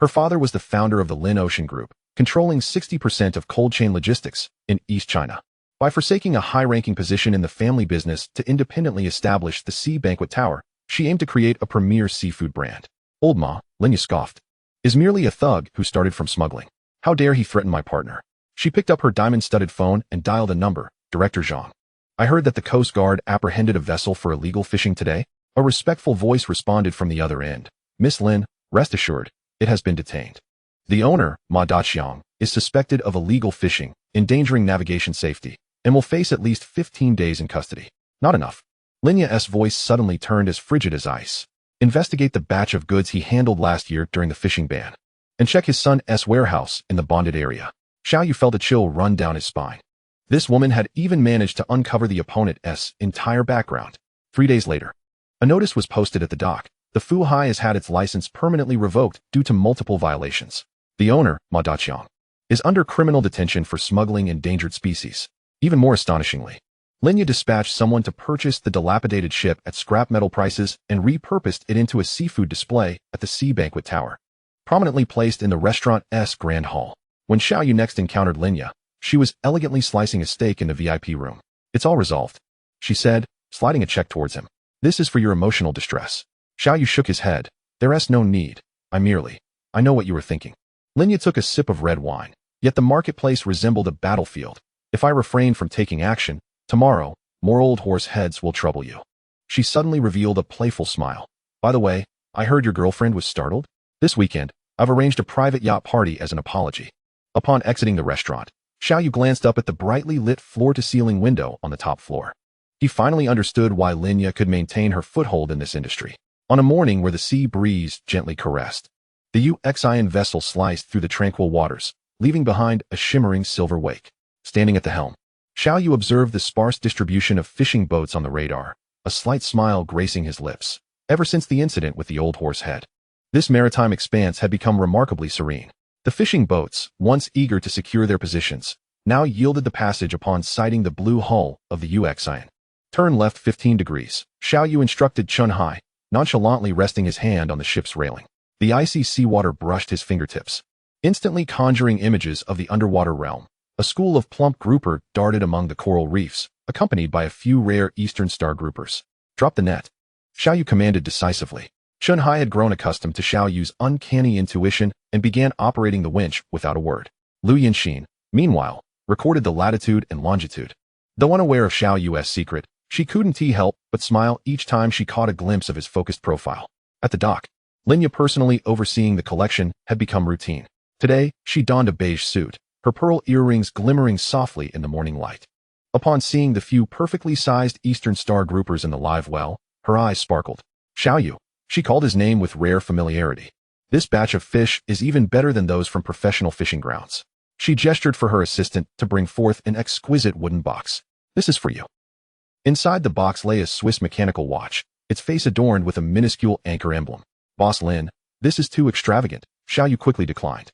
Her father was the founder of the Lin Ocean Group, controlling 60% of cold chain logistics in East China. By forsaking a high-ranking position in the family business to independently establish the Sea Banquet Tower, she aimed to create a premier seafood brand. Old Ma, Lin Yu scoffed, is merely a thug who started from smuggling. How dare he threaten my partner? She picked up her diamond-studded phone and dialed a number. Director Zhang. I heard that the Coast Guard apprehended a vessel for illegal fishing today. A respectful voice responded from the other end. Miss Lin, rest assured, it has been detained. The owner, Ma Daqiang, is suspected of illegal fishing, endangering navigation safety, and will face at least 15 days in custody. Not enough. Linya's voice suddenly turned as frigid as ice. Investigate the batch of goods he handled last year during the fishing ban. And check his son's warehouse in the bonded area. Xiao Yu felt a chill run down his spine. This woman had even managed to uncover the opponent's entire background. 3 days later, a notice was posted at the dock. The Fu Hai has had its license permanently revoked due to multiple violations. The owner, Ma Daqiang, is under criminal detention for smuggling endangered species. Even more astonishingly, Linya dispatched someone to purchase the dilapidated ship at scrap metal prices and repurposed it into a seafood display at the Sea Banquet Tower, prominently placed in the restaurant's grand hall. When Xiao Yu next encountered Linya, she was elegantly slicing a steak in the VIP room. "It's all resolved," she said, sliding a check towards him. "This is for your emotional distress." Xiao Yu shook his head. "There's no need. I know what you were thinking." Linya took a sip of red wine. "Yet the marketplace resembled a battlefield. If I refrain from taking action, tomorrow, more old horse heads will trouble you." She suddenly revealed a playful smile. "By the way, I heard your girlfriend was startled? This weekend, I've arranged a private yacht party as an apology." Upon exiting the restaurant, Xiao Yu glanced up at the brightly lit floor-to-ceiling window on the top floor. He finally understood why Linya could maintain her foothold in this industry. On a morning where the sea breeze gently caressed, the Uxian vessel sliced through the tranquil waters, leaving behind a shimmering silver wake. Standing at the helm, Xiao Yu observed the sparse distribution of fishing boats on the radar, a slight smile gracing his lips. Ever since the incident with the old horse head, this maritime expanse had become remarkably serene. The fishing boats, once eager to secure their positions, now yielded the passage upon sighting the blue hull of the Uxian. "Turn left 15 degrees, Xiao Yu instructed Chun Hai, nonchalantly resting his hand on the ship's railing. The icy seawater brushed his fingertips, instantly conjuring images of the underwater realm. A school of plump grouper darted among the coral reefs, accompanied by a few rare eastern star groupers. "Drop the net," Xiao Yu commanded decisively. Chun Hai had grown accustomed to Xiao Yu's uncanny intuition and began operating the winch without a word. Lu Yinxin, meanwhile, recorded the latitude and longitude. Though unaware of Xiao Yu's secret, she couldn't help but smile each time she caught a glimpse of his focused profile. At the dock, Linya personally overseeing the collection had become routine. Today, she donned a beige suit, her pearl earrings glimmering softly in the morning light. Upon seeing the few perfectly sized eastern star groupers in the live well, her eyes sparkled. "Xiao Yu," she called his name with rare familiarity. "This batch of fish is even better than those from professional fishing grounds." She gestured for her assistant to bring forth an exquisite wooden box. "This is for you." Inside the box lay a Swiss mechanical watch, its face adorned with a minuscule anchor emblem. "Boss Lin, this is too extravagant," Xiao Yu quickly declined.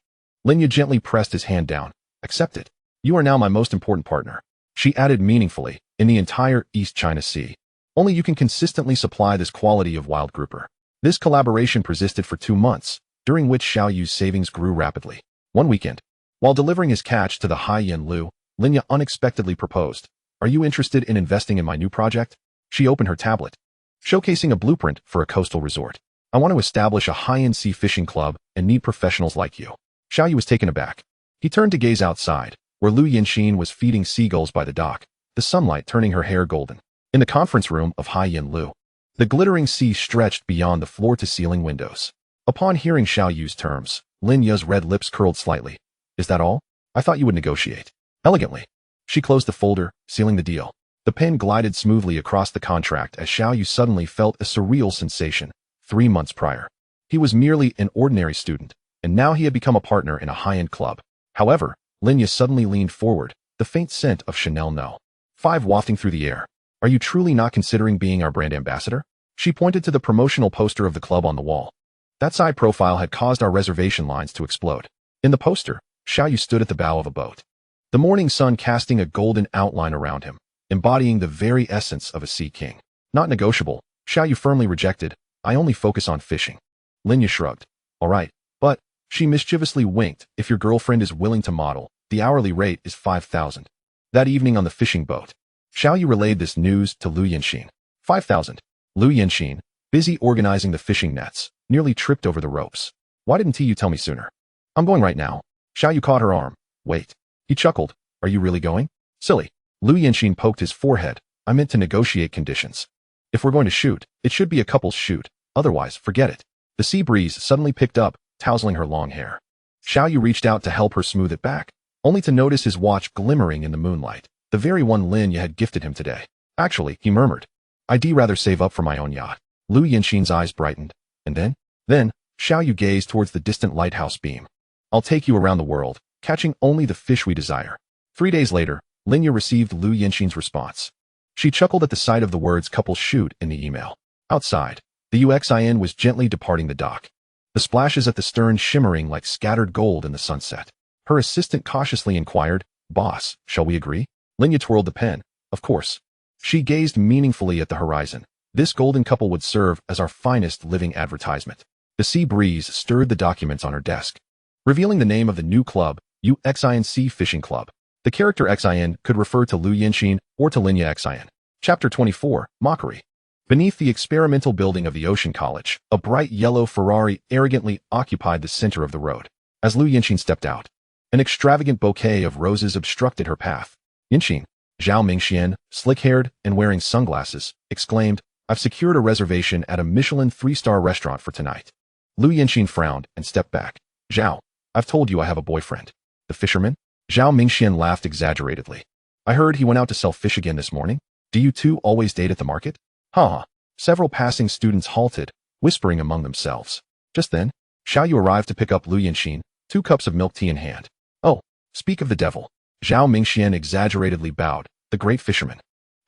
Linya gently pressed his hand down. "Accept it. You are now my most important partner," she added meaningfully, "in the entire East China Sea. Only you can consistently supply this quality of wild grouper." This collaboration persisted for 2 months, during which Xiao Yu's savings grew rapidly. One weekend, while delivering his catch to the Haiyan Lu, Linya unexpectedly proposed, "Are you interested in investing in my new project?" She opened her tablet, showcasing a blueprint for a coastal resort. "I want to establish a high-end sea fishing club and need professionals like you." Xiao Yu was taken aback. He turned to gaze outside, where Lu Yinxin was feeding seagulls by the dock, the sunlight turning her hair golden. In the conference room of Haiyan Lu, the glittering sea stretched beyond the floor-to-ceiling windows. Upon hearing Xiao Yu's terms, Linya's red lips curled slightly. "Is that all? I thought you would negotiate." Elegantly, she closed the folder, sealing the deal. The pen glided smoothly across the contract as Xiao Yu suddenly felt a surreal sensation. 3 months prior, he was merely an ordinary student, and now he had become a partner in a high-end club. However, Linya suddenly leaned forward, the faint scent of Chanel No. 5 wafting through the air. "Are you truly not considering being our brand ambassador?" She pointed to the promotional poster of the club on the wall. That side profile had caused our reservation lines to explode. In the poster, Xiao Yu stood at the bow of a boat, the morning sun casting a golden outline around him, embodying the very essence of a sea king. "Not negotiable," Xiao Yu firmly rejected. "I only focus on fishing." Linya shrugged. "All right, but," she mischievously winked, "if your girlfriend is willing to model, the hourly rate is 5,000. That evening on the fishing boat, Xiao Yu relayed this news to Lu Yinxin. 5,000. Lu Yinxin, busy organizing the fishing nets, nearly tripped over the ropes. "Why didn't you tell me sooner?" "I'm going right now." Xiao Yu caught her arm. "Wait." He chuckled. "Are you really going?" "Silly." Lu Yinxin poked his forehead. "I meant to negotiate conditions. If we're going to shoot, it should be a couple's shoot. Otherwise, forget it." The sea breeze suddenly picked up, tousling her long hair. Xiao Yu reached out to help her smooth it back, only to notice his watch glimmering in the moonlight, the very one Linya had gifted him today. "Actually," he murmured, "I'd rather save up for my own yacht." Lu Yinxin's eyes brightened. And then, Xiao Yu gazed towards the distant lighthouse beam. I'll take you around the world, catching only the fish we desire. 3 days later, Linya received Lu Yinxin's response. She chuckled at the sight of the words couple shoot in the email. Outside, the UXIN was gently departing the dock. The splashes at the stern shimmering like scattered gold in the sunset. Her assistant cautiously inquired, Boss, shall we agree? Linya twirled the pen. Of course. She gazed meaningfully at the horizon. This golden couple would serve as our finest living advertisement. The sea breeze stirred the documents on her desk, revealing the name of the new club, UXIN Sea Fishing Club. The character XIN could refer to Lu Yinxin or to Linya XIN. Chapter 24, Mockery. Beneath the experimental building of the Ocean College, a bright yellow Ferrari arrogantly occupied the center of the road. As Lu Yinxin stepped out, an extravagant bouquet of roses obstructed her path. Yinxin, Zhao Mingxian, slick-haired and wearing sunglasses, exclaimed, I've secured a reservation at a Michelin 3-star restaurant for tonight. Lu Yinxin frowned and stepped back. Zhao, I've told you I have a boyfriend. The fisherman? Zhao Mingxian laughed exaggeratedly. I heard he went out to sell fish again this morning. Do you two always date at the market? Ha! Several passing students halted, whispering among themselves. Just then, Xiao Yu arrived to pick up Lu Yinxin, 2 cups of milk tea in hand. Oh, speak of the devil. Zhao Mingxian exaggeratedly bowed, the great fisherman.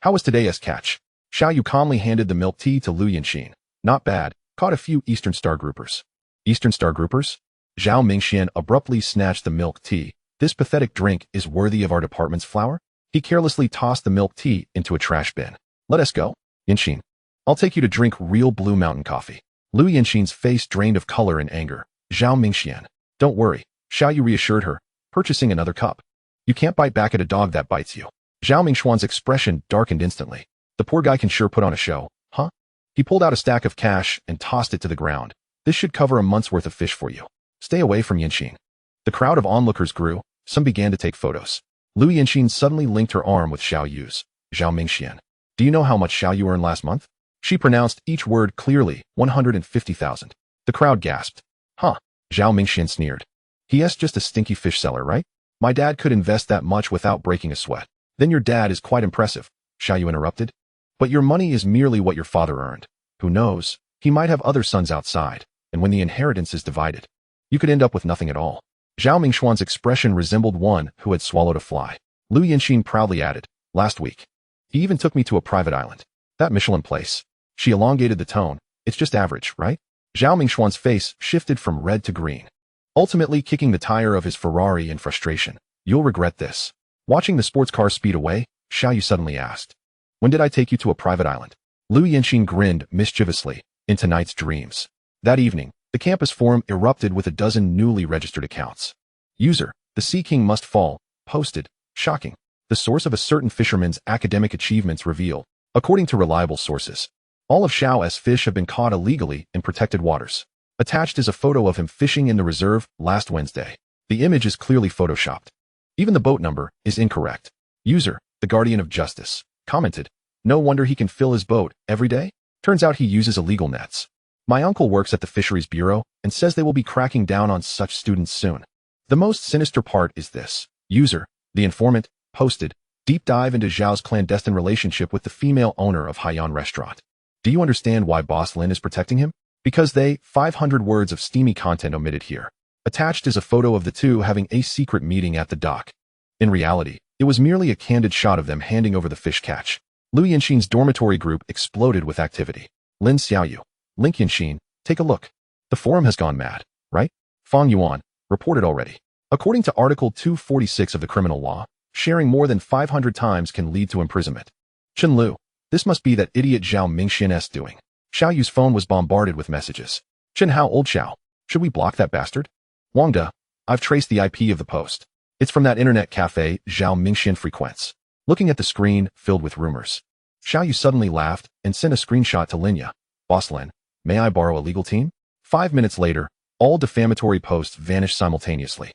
How was today's catch? Xiao Yu calmly handed the milk tea to Lu Yinxin. Not bad, caught a few Eastern Star groupers. Eastern Star groupers? Zhao Mingxian abruptly snatched the milk tea. This pathetic drink is worthy of our department's flour? He carelessly tossed the milk tea into a trash bin. Let us go. Yinxin, I'll take you to drink real Blue Mountain coffee. Lu Yinxin's face drained of color and anger. Zhao Mingxian. Don't worry, Xiao Yu reassured her, purchasing another cup. You can't bite back at a dog that bites you. Zhao Mingxuan's expression darkened instantly. The poor guy can sure put on a show, huh? He pulled out a stack of cash and tossed it to the ground. This should cover a month's worth of fish for you. Stay away from Yinxin. The crowd of onlookers grew. Some began to take photos. Lu Yinxin suddenly linked her arm with Xiao Yu's. Zhao Mingxian. Do you know how much Xiao Yu earned last month? She pronounced each word clearly, 150,000. The crowd gasped. Huh? Zhao Mingxian sneered. He's just a stinky fish seller, right? My dad could invest that much without breaking a sweat. Then your dad is quite impressive, Xiao Yu interrupted. But your money is merely what your father earned. Who knows? He might have other sons outside, and when the inheritance is divided, you could end up with nothing at all. Zhao Mingxuan's expression resembled one who had swallowed a fly. Lu Yinxin proudly added, last week. He even took me to a private island. That Michelin place. She elongated the tone. It's just average, right? Zhao Mingxuan's face shifted from red to green, ultimately kicking the tire of his Ferrari in frustration. You'll regret this. Watching the sports car speed away, Xiao Yu suddenly asked, when did I take you to a private island? Lu Yinxin grinned mischievously. In tonight's dreams. That evening, the campus forum erupted with a dozen newly registered accounts. User, the Sea King must fall, posted, shocking. The source of a certain fisherman's academic achievements revealed, according to reliable sources. All of Xiao's fish have been caught illegally in protected waters. Attached is a photo of him fishing in the reserve last Wednesday. The image is clearly photoshopped. Even the boat number is incorrect. User, the Guardian of Justice, commented, no wonder he can fill his boat every day. Turns out he uses illegal nets. My uncle works at the Fisheries Bureau and says they will be cracking down on such students soon. The most sinister part is this. User, the informant, posted, deep dive into Zhao's clandestine relationship with the female owner of Haiyan Restaurant. Do you understand why Boss Lin is protecting him? Because 500 words of steamy content omitted here. Attached is a photo of the two having a secret meeting at the dock. In reality, it was merely a candid shot of them handing over the fish catch. Lu Yinxin's dormitory group exploded with activity. Lin Xiaoyu, Link Yinxin, take a look. The forum has gone mad, right? Fang Yuan, reported already. According to Article 246 of the criminal law, sharing more than 500 times can lead to imprisonment. Chen Lu, this must be that idiot Zhao Mingxian's doing. Xiao Yu's phone was bombarded with messages. Chen Hao old Xiao, should we block that bastard? Wang De, I've traced the IP of the post. It's from that internet cafe Zhao Mingxian frequents. Looking at the screen filled with rumors, Xiao Yu suddenly laughed and sent a screenshot to Linya. Boss Lin, may I borrow a legal team? 5 minutes later, all defamatory posts vanished simultaneously,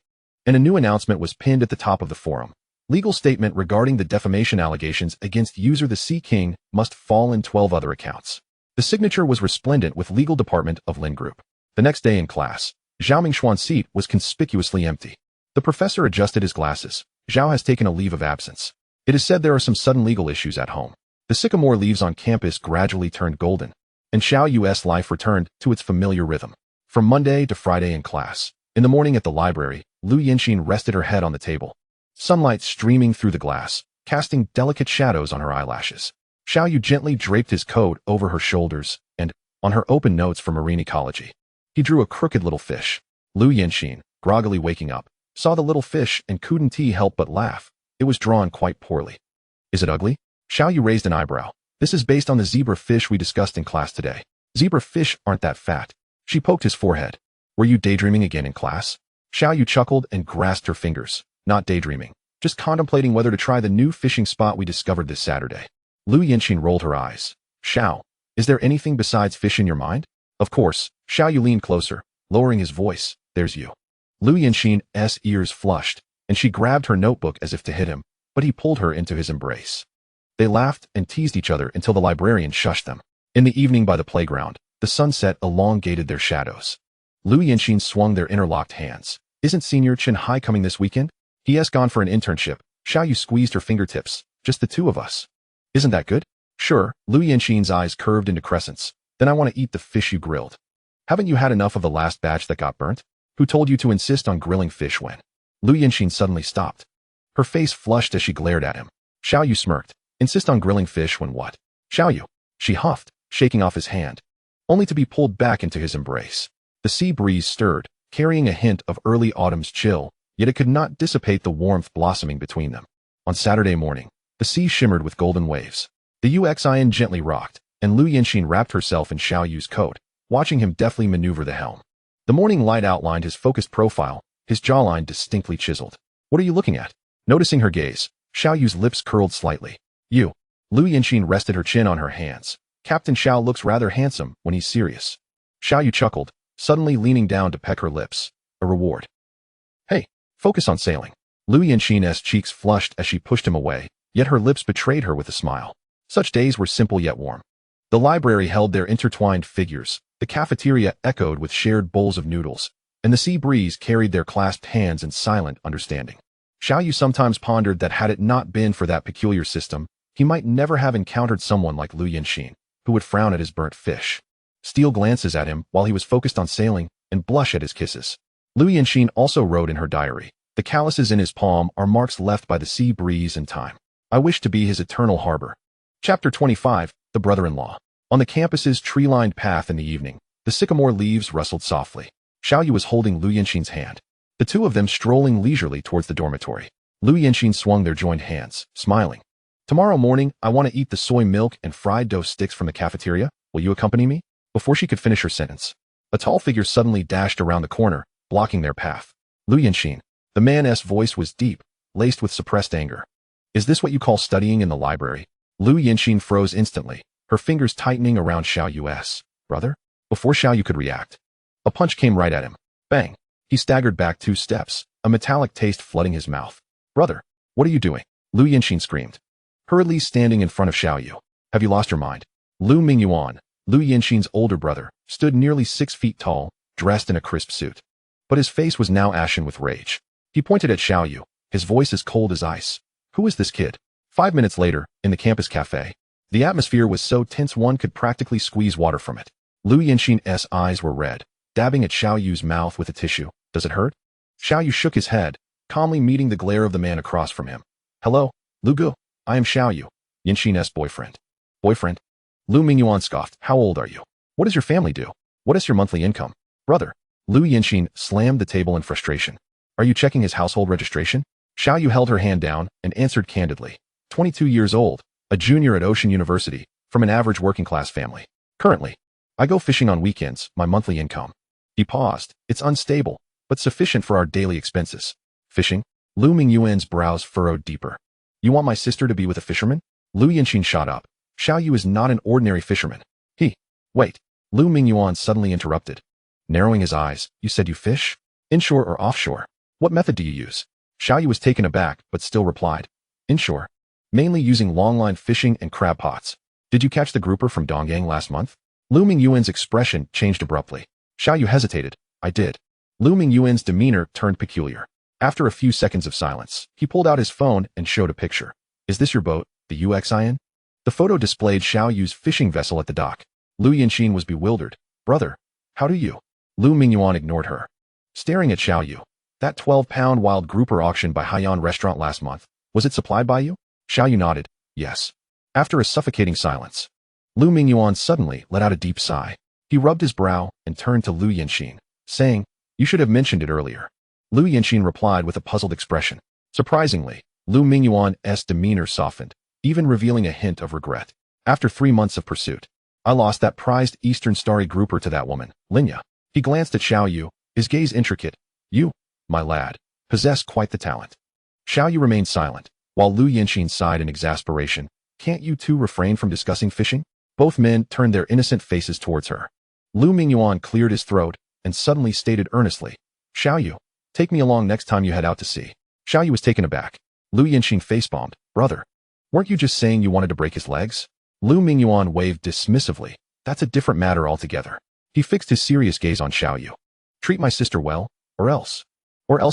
and a new announcement was pinned at the top of the forum. Legal statement regarding the defamation allegations against user the Sea King must fall in 12 other accounts. The signature was resplendent with legal department of Lin Group. The next day in class, Zhao Mingxuan's seat was conspicuously empty. The professor adjusted his glasses. Zhao has taken a leave of absence. It is said there are some sudden legal issues at home. The sycamore leaves on campus gradually turned golden. and Xiao Yu's life returned to its familiar rhythm. From Monday to Friday in class. In the morning at the library, Lu Yinxin rested her head on the table. Sunlight streaming through the glass, casting delicate shadows on her eyelashes. Xiao Yu gently draped his coat over her shoulders, and, on her open notes for marine ecology, he drew a crooked little fish. Lu Yinxin, groggily waking up, saw the little fish and couldn't help but laugh. It was drawn quite poorly. Is it ugly? Xiao Yu raised an eyebrow. This is based on the zebra fish we discussed in class today. Zebra fish aren't that fat. She poked his forehead. Were you daydreaming again in class? Xiao Yu chuckled and grasped her fingers. Not daydreaming. Just contemplating whether to try the new fishing spot we discovered this Saturday. Lu Yinxin rolled her eyes. Xiao, is there anything besides fish in your mind? Of course. Xiao Yu leaned closer, lowering his voice. There's you. Lu Yinxin's ears flushed, and she grabbed her notebook as if to hit him, but he pulled her into his embrace. They laughed and teased each other until the librarian shushed them. In the evening by the playground, the sunset elongated their shadows. Lu Yinxin swung their interlocked hands. Isn't Senior Chen Hai coming this weekend? He has gone for an internship. Xiao Yu squeezed her fingertips. Just the two of us. Isn't that good? Sure. Lu Yinxin's eyes curved into crescents. Then I want to eat the fish you grilled. Haven't you had enough of the last batch that got burnt? Who told you to insist on grilling fish when? Lu Yinxin suddenly stopped. Her face flushed as she glared at him. Xiao Yu smirked. Insist on grilling fish when what? Xiao Yu. She huffed, shaking off his hand, only to be pulled back into his embrace. The sea breeze stirred, carrying a hint of early autumn's chill, yet it could not dissipate the warmth blossoming between them. On Saturday morning, the sea shimmered with golden waves. The Uxian gently rocked, and Lu Yinxin wrapped herself in Xiao Yu's coat, watching him deftly maneuver the helm. The morning light outlined his focused profile, his jawline distinctly chiseled. What are you looking at? Noticing her gaze, Xiao Yu's lips curled slightly. You. Lu Yinxin rested her chin on her hands. Captain Xiao looks rather handsome when he's serious. Xiao Yu chuckled, suddenly leaning down to peck her lips. A reward. Hey, focus on sailing. Lu Yinxin's cheeks flushed as she pushed him away, yet her lips betrayed her with a smile. Such days were simple yet warm. The library held their intertwined figures, the cafeteria echoed with shared bowls of noodles, and the sea breeze carried their clasped hands in silent understanding. Xiao Yu sometimes pondered that had it not been for that peculiar system, he might never have encountered someone like Lu Yinxin, who would frown at his burnt fish, steal glances at him while he was focused on sailing, and blush at his kisses. Lu Yinxin also wrote in her diary, the calluses in his palm are marks left by the sea breeze and time. I wish to be his eternal harbor. Chapter 25, The Brother-in-Law. On the campus's tree-lined path in the evening, the sycamore leaves rustled softly. Xiao Yu was holding Lu Yinxin's hand, the two of them strolling leisurely towards the dormitory. Lu Yinxin swung their joined hands, smiling. Tomorrow morning, I want to eat the soy milk and fried dough sticks from the cafeteria. Will you accompany me? Before she could finish her sentence, a tall figure suddenly dashed around the corner, blocking their path. Lu Yinxin. The man's voice was deep, laced with suppressed anger. Is this what you call studying in the library? Lu Yinxin froze instantly, her fingers tightening around Xiao Yu's brother. Before Xiao Yu could react, a punch came right at him. Bang! He staggered back 2 steps, a metallic taste flooding his mouth. Brother, what are you doing? Lu Yinxin screamed, hurriedly standing in front of Xiao Yu. Have you lost your mind? Lu Mingyuan, Lu Yinxin's older brother, stood nearly 6 feet tall, dressed in a crisp suit. But his face was now ashen with rage. He pointed at Xiao Yu, his voice as cold as ice. Who is this kid? 5 minutes later, in the campus cafe, the atmosphere was so tense one could practically squeeze water from it. Lu Yinxin's eyes were red, dabbing at Xiao Yu's mouth with a tissue. Does it hurt? Xiao Yu shook his head, calmly meeting the glare of the man across from him. Hello, Lu Gu. I am Xiao Yu, Yinxin's boyfriend. Boyfriend? Lu Mingyuan scoffed. How old are you? What does your family do? What is your monthly income? Brother. Lu Yinxin slammed the table in frustration. Are you checking his household registration? Xiao Yu held her hand down and answered candidly. 22 years old, a junior at Ocean University, from an average working-class family. Currently, I go fishing on weekends, my monthly income. He paused. It's unstable, but sufficient for our daily expenses. Fishing? Lu Mingyuan's brows furrowed deeper. You want my sister to be with a fisherman? Lu Yinxin shot up. Xiao Yu is not an ordinary fisherman. Wait. Lu Mingyuan suddenly interrupted. Narrowing his eyes, you said you fish? Inshore or offshore? What method do you use? Xiao Yu was taken aback, but still replied. Inshore. Mainly using longline fishing and crab pots. Did you catch the grouper from Dongyang last month? Lu Mingyuan's expression changed abruptly. Xiao Yu hesitated. I did. Lu Mingyuan's demeanor turned peculiar. After a few seconds of silence, he pulled out his phone and showed a picture. Is this your boat, the Uxian? The photo displayed Xiao Yu's fishing vessel at the dock. Lu Yinxin was bewildered. Brother, how do you? Lu Mingyuan ignored her. Staring at Xiao Yu. That 12-pound wild grouper auctioned by Haiyan restaurant last month, was it supplied by you? Xiao Yu nodded. Yes. After a suffocating silence, Lu Mingyuan suddenly let out a deep sigh. He rubbed his brow and turned to Lu Yinxin, saying, you should have mentioned it earlier. Lu Yinxin replied with a puzzled expression. Surprisingly, Lu Mingyuan's demeanor softened, even revealing a hint of regret. After 3 months of pursuit, I lost that prized Eastern Starry grouper to that woman, Linya. He glanced at Xiao Yu, his gaze intricate. You, my lad, possess quite the talent. Xiao Yu remained silent, while Lu Yinxin sighed in exasperation. Can't you two refrain from discussing fishing? Both men turned their innocent faces towards her. Lu Mingyuan cleared his throat and suddenly stated earnestly, Xiao Yu, take me along next time you head out to sea. Xiao Yu was taken aback. Lu Yinxin face-bombed. Brother, weren't you just saying you wanted to break his legs? Lu Mingyuan waved dismissively. That's a different matter altogether. He fixed his serious gaze on Xiao Yu. Treat my sister well, or else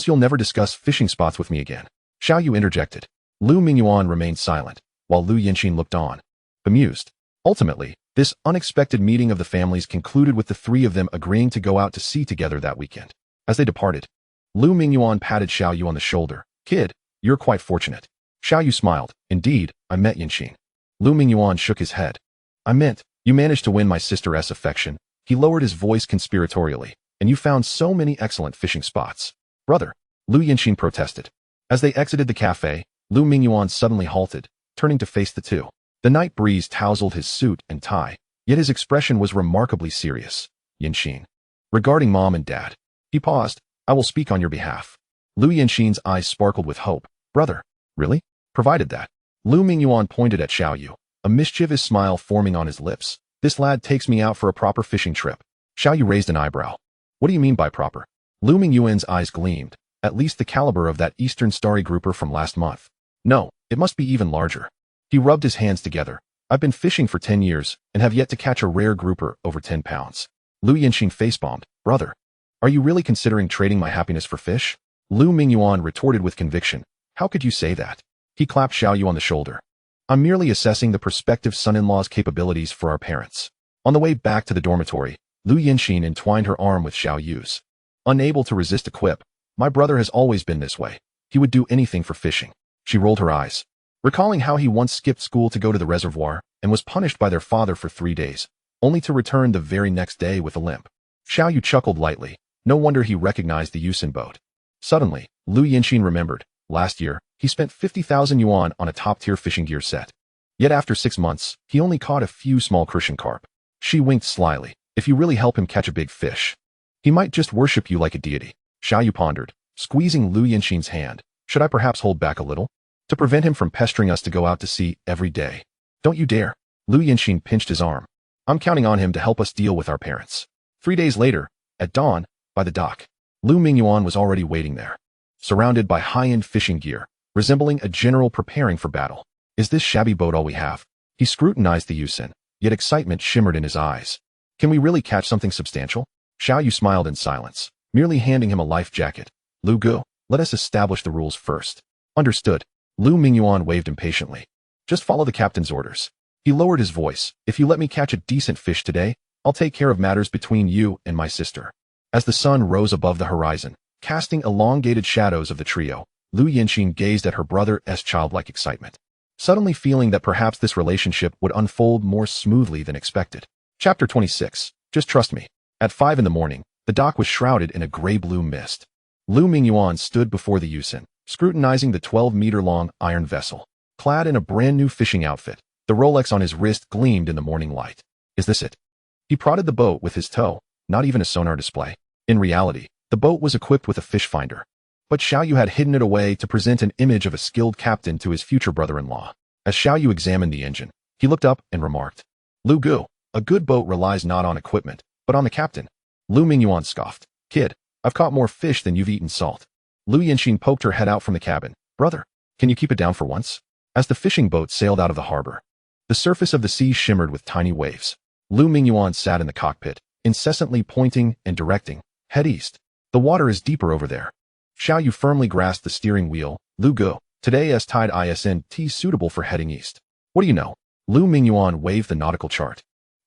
you'll never discuss fishing spots with me again. Xiao Yu interjected. Lu Mingyuan remained silent, while Lu Yinxin looked on, bemused. Ultimately, this unexpected meeting of the families concluded with the three of them agreeing to go out to sea together that weekend. As they departed, Lu Mingyuan patted Xiao Yu on the shoulder. Kid, you're quite fortunate. Xiao Yu smiled. Indeed, I met Yinxin. Lu Mingyuan shook his head. I meant, you managed to win my sister's affection. He lowered his voice conspiratorially. And you found so many excellent fishing spots. Brother, Lu Yinxin protested. As they exited the cafe, Lu Mingyuan suddenly halted, turning to face the two. The night breeze tousled his suit and tie, yet his expression was remarkably serious. Yinxin. Regarding mom and dad. He paused. I will speak on your behalf. Lu Yinxin's eyes sparkled with hope. Brother, really? Provided that. Lu Mingyuan pointed at Xiao Yu, a mischievous smile forming on his lips. This lad takes me out for a proper fishing trip. Xiao Yu raised an eyebrow. What do you mean by proper? Lu Mingyuan's eyes gleamed. At least the caliber of that Eastern Starry grouper from last month. No, it must be even larger. He rubbed his hands together. I've been fishing for 10 years and have yet to catch a rare grouper over 10 pounds. Lu Yinxin face-bombed. Brother, are you really considering trading my happiness for fish? Lu Mingyuan retorted with conviction. How could you say that? He clapped Xiao Yu on the shoulder. I'm merely assessing the prospective son-in-law's capabilities for our parents. On the way back to the dormitory, Lu Yinxin entwined her arm with Xiao Yu's. Unable to resist a quip, my brother has always been this way. He would do anything for fishing. She rolled her eyes, recalling how he once skipped school to go to the reservoir and was punished by their father for 3 days, only to return the very next day with a limp. Xiao Yu chuckled lightly. No wonder he recognized the Yusin boat. Suddenly, Lu Yinxin remembered. Last year, he spent 50,000 yuan on a top-tier fishing gear set. Yet after 6 months, he only caught a few small crucian carp. She winked slyly. If you really help him catch a big fish, he might just worship you like a deity. Xiao Yu pondered, squeezing Lu Yinxin's hand. Should I perhaps hold back a little? To prevent him from pestering us to go out to sea every day. Don't you dare. Lu Yinxin pinched his arm. I'm counting on him to help us deal with our parents. 3 days later, at dawn, by the dock, Lu Mingyuan was already waiting there, surrounded by high-end fishing gear, resembling a general preparing for battle. Is this shabby boat all we have? He scrutinized the Yusin, yet excitement shimmered in his eyes. Can we really catch something substantial? Xiao Yu smiled in silence, merely handing him a life jacket. Lu Gu, let us establish the rules first. Understood. Lu Mingyuan waved impatiently. Just follow the captain's orders. He lowered his voice. If you let me catch a decent fish today, I'll take care of matters between you and my sister. As the sun rose above the horizon, casting elongated shadows of the trio, Lu Yinxin gazed at her brother's childlike excitement, suddenly feeling that perhaps this relationship would unfold more smoothly than expected. Chapter 26. Just trust me. At 5 in the morning, the dock was shrouded in a gray-blue mist. Lu Mingyuan stood before the Yusin, scrutinizing the 12-meter-long iron vessel. Clad in a brand-new fishing outfit, the Rolex on his wrist gleamed in the morning light. Is this it? He prodded the boat with his toe, not even a sonar display. In reality, the boat was equipped with a fish finder. But Xiao Yu had hidden it away to present an image of a skilled captain to his future brother-in-law. As Xiao Yu examined the engine, he looked up and remarked, Lu Gu, a good boat relies not on equipment, but on the captain. Lu Mingyuan scoffed. Kid, I've caught more fish than you've eaten salt. Lu Yinxin poked her head out from the cabin. Brother, can you keep it down for once? As the fishing boat sailed out of the harbor, the surface of the sea shimmered with tiny waves. Lu Mingyuan sat in the cockpit, incessantly pointing and directing. Head east. The water is deeper over there. Xiao Yu firmly grasped the steering wheel. Lu Gu, today's tide isn't suitable for heading east. What do you know? Lu Mingyuan waved the nautical chart.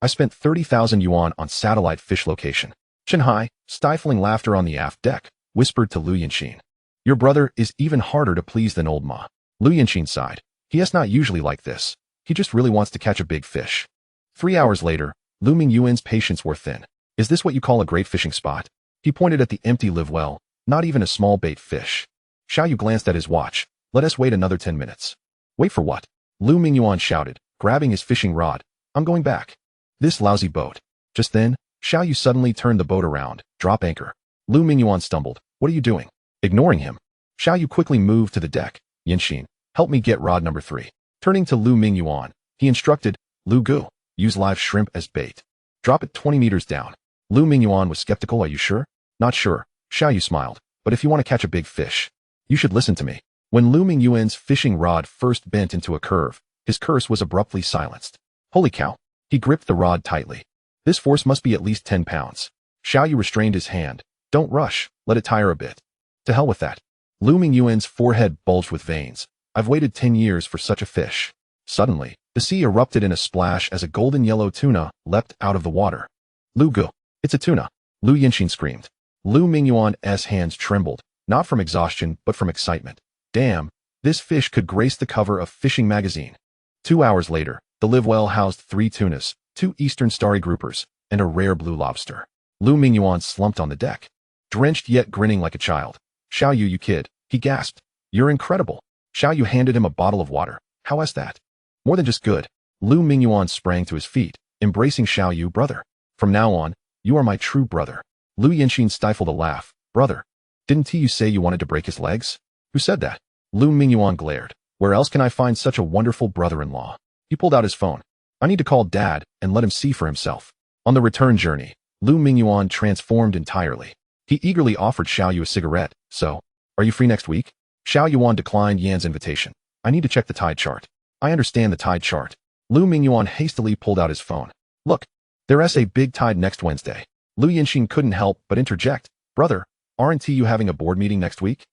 I spent 30,000 yuan on satellite fish location. Shanghai, stifling laughter on the aft deck, whispered to Lu Yanxin. Your brother is even harder to please than old Ma. Lu Yanxin sighed. He is not usually like this. He just really wants to catch a big fish. 3 hours later, Lu Mingyuan's patience wore thin. Is this what you call a great fishing spot? He pointed at the empty live well, not even a small bait fish. Xiaoyu glanced at his watch. Let us wait another 10 minutes. Wait for what? Lu Mingyuan shouted, grabbing his fishing rod. I'm going back. This lousy boat. Just then, Xiaoyu suddenly turned the boat around. Drop anchor. Lu Mingyuan stumbled. What are you doing? Ignoring him. Xiaoyu quickly moved to the deck. Yanxin, help me get rod number 3. Turning to Lu Mingyuan, he instructed, Lu Gu, use live shrimp as bait. Drop it 20 meters down. Lu Mingyuan was skeptical. Are you sure? Not sure. Xiaoyu smiled. But if you want to catch a big fish, you should listen to me. When Lu Mingyuan's fishing rod first bent into a curve, his curse was abruptly silenced. Holy cow. He gripped the rod tightly. This force must be at least 10 pounds. Xiaoyu restrained his hand. Don't rush. Let it tire a bit. To hell with that. Lu Mingyuan's forehead bulged with veins. I've waited 10 years for such a fish. Suddenly, the sea erupted in a splash as a golden yellow tuna leapt out of the water. Lu Gu, it's a tuna. Lu Yanxin screamed. Lu Mingyuan's hands trembled, not from exhaustion but from excitement. Damn, this fish could grace the cover of Fishing magazine. 2 hours later, the live well housed 3 tunas, 2 eastern starry groupers, and a rare blue lobster. Lu Mingyuan slumped on the deck, drenched yet grinning like a child. Xiaoyu, you kid, he gasped. You're incredible. Xiaoyu handed him a bottle of water. How is that? More than just good. Lu Mingyuan sprang to his feet, embracing Xiaoyu. Brother. From now on, you are my true brother. Lu Yanxin stifled a laugh. Brother. Didn't you say you wanted to break his legs? Who said that? Lu Mingyuan glared. Where else can I find such a wonderful brother-in-law? He pulled out his phone. I need to call Dad and let him see for himself. On the return journey, Lu Mingyuan transformed entirely. He eagerly offered Xiaoyu a cigarette. So, are you free next week? Xiaoyuan declined Yan's invitation. I need to check the tide chart. I understand the tide chart. Lu Mingyuan hastily pulled out his phone. Look, there's a big tide next Wednesday. Lu Yanxin couldn't help but interject. Brother, aren't you having a board meeting next week?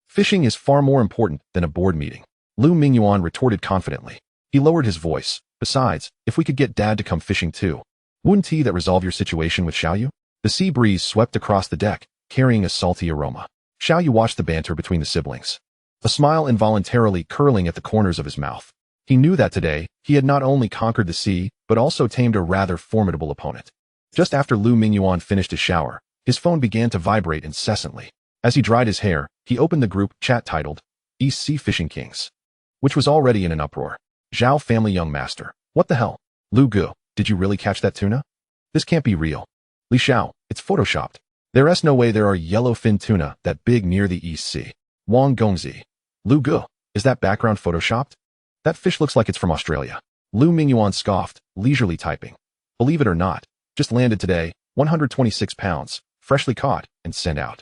Fishing is far more important than a board meeting. Lu Mingyuan retorted confidently. He lowered his voice. Besides, if we could get Dad to come fishing too, wouldn't that resolve your situation with Xiaoyu? The sea breeze swept across the deck, carrying a salty aroma. Xiaoyu watched the banter between the siblings, a smile involuntarily curling at the corners of his mouth. He knew that today, he had not only conquered the sea, but also tamed a rather formidable opponent. Just after Lu Mingyuan finished his shower, his phone began to vibrate incessantly. As he dried his hair, he opened the group chat titled, East Sea Fishing Kings, which was already in an uproar. Zhao family young master. What the hell? Lu Gu, did you really catch that tuna? This can't be real. Li Xiao, it's photoshopped. There's no way there are yellowfin tuna that big near the East Sea. Wang Gongzi. Lu Gu, is that background photoshopped? That fish looks like it's from Australia. Lu Mingyuan scoffed, leisurely typing. Believe it or not, just landed today, 126 pounds, freshly caught, and sent out.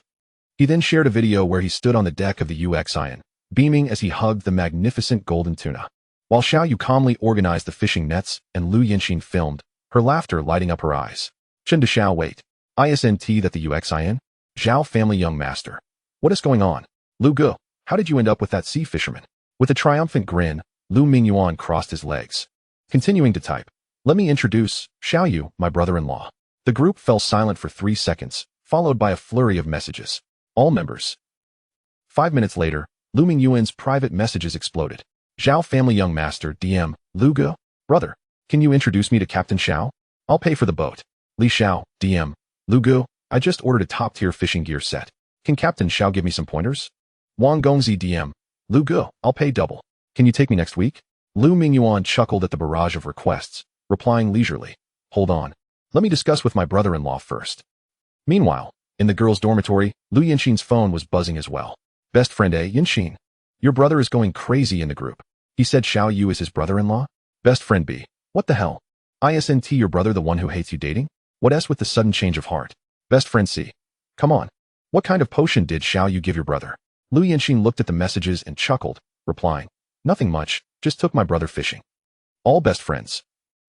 He then shared a video where he stood on the deck of the Uxian, beaming as he hugged the magnificent golden tuna. While Xiaoyu calmly organized the fishing nets and Lu Yanxin filmed, her laughter lighting up her eyes. Chen de Xiao wait. Isn't that the Uxian? Zhao family young master. What is going on? Lu Gu, how did you end up with that sea fisherman? With a triumphant grin, Lu Mingyuan crossed his legs. Continuing to type. Let me introduce Xiaoyu, my brother-in-law. The group fell silent for 3 seconds, followed by a flurry of messages. All members. 5 minutes later, Lu Mingyuan's private messages exploded. Zhao family young master DM, Lu Gu, brother, can you introduce me to Captain Xiao? I'll pay for the boat. Li Xiao, DM, Lu Gu, I just ordered a top-tier fishing gear set. Can Captain Xiao give me some pointers? Wang Gongzi DM, Lu Gu, I'll pay double. Can you take me next week? Lu Mingyuan chuckled at the barrage of requests, replying leisurely. Hold on. Let me discuss with my brother-in-law first. Meanwhile, in the girls' dormitory, Lu Yanxin's phone was buzzing as well. Best friend A. Yanxin. Your brother is going crazy in the group. He said Xiaoyu is his brother-in-law? Best friend B. What the hell? Isn't your brother the one who hates you dating? What S with the sudden change of heart? Best friend C. Come on. What kind of potion did Xiaoyu give your brother? Lu Yanxin looked at the messages and chuckled, replying, nothing much, just took my brother fishing. All best friends.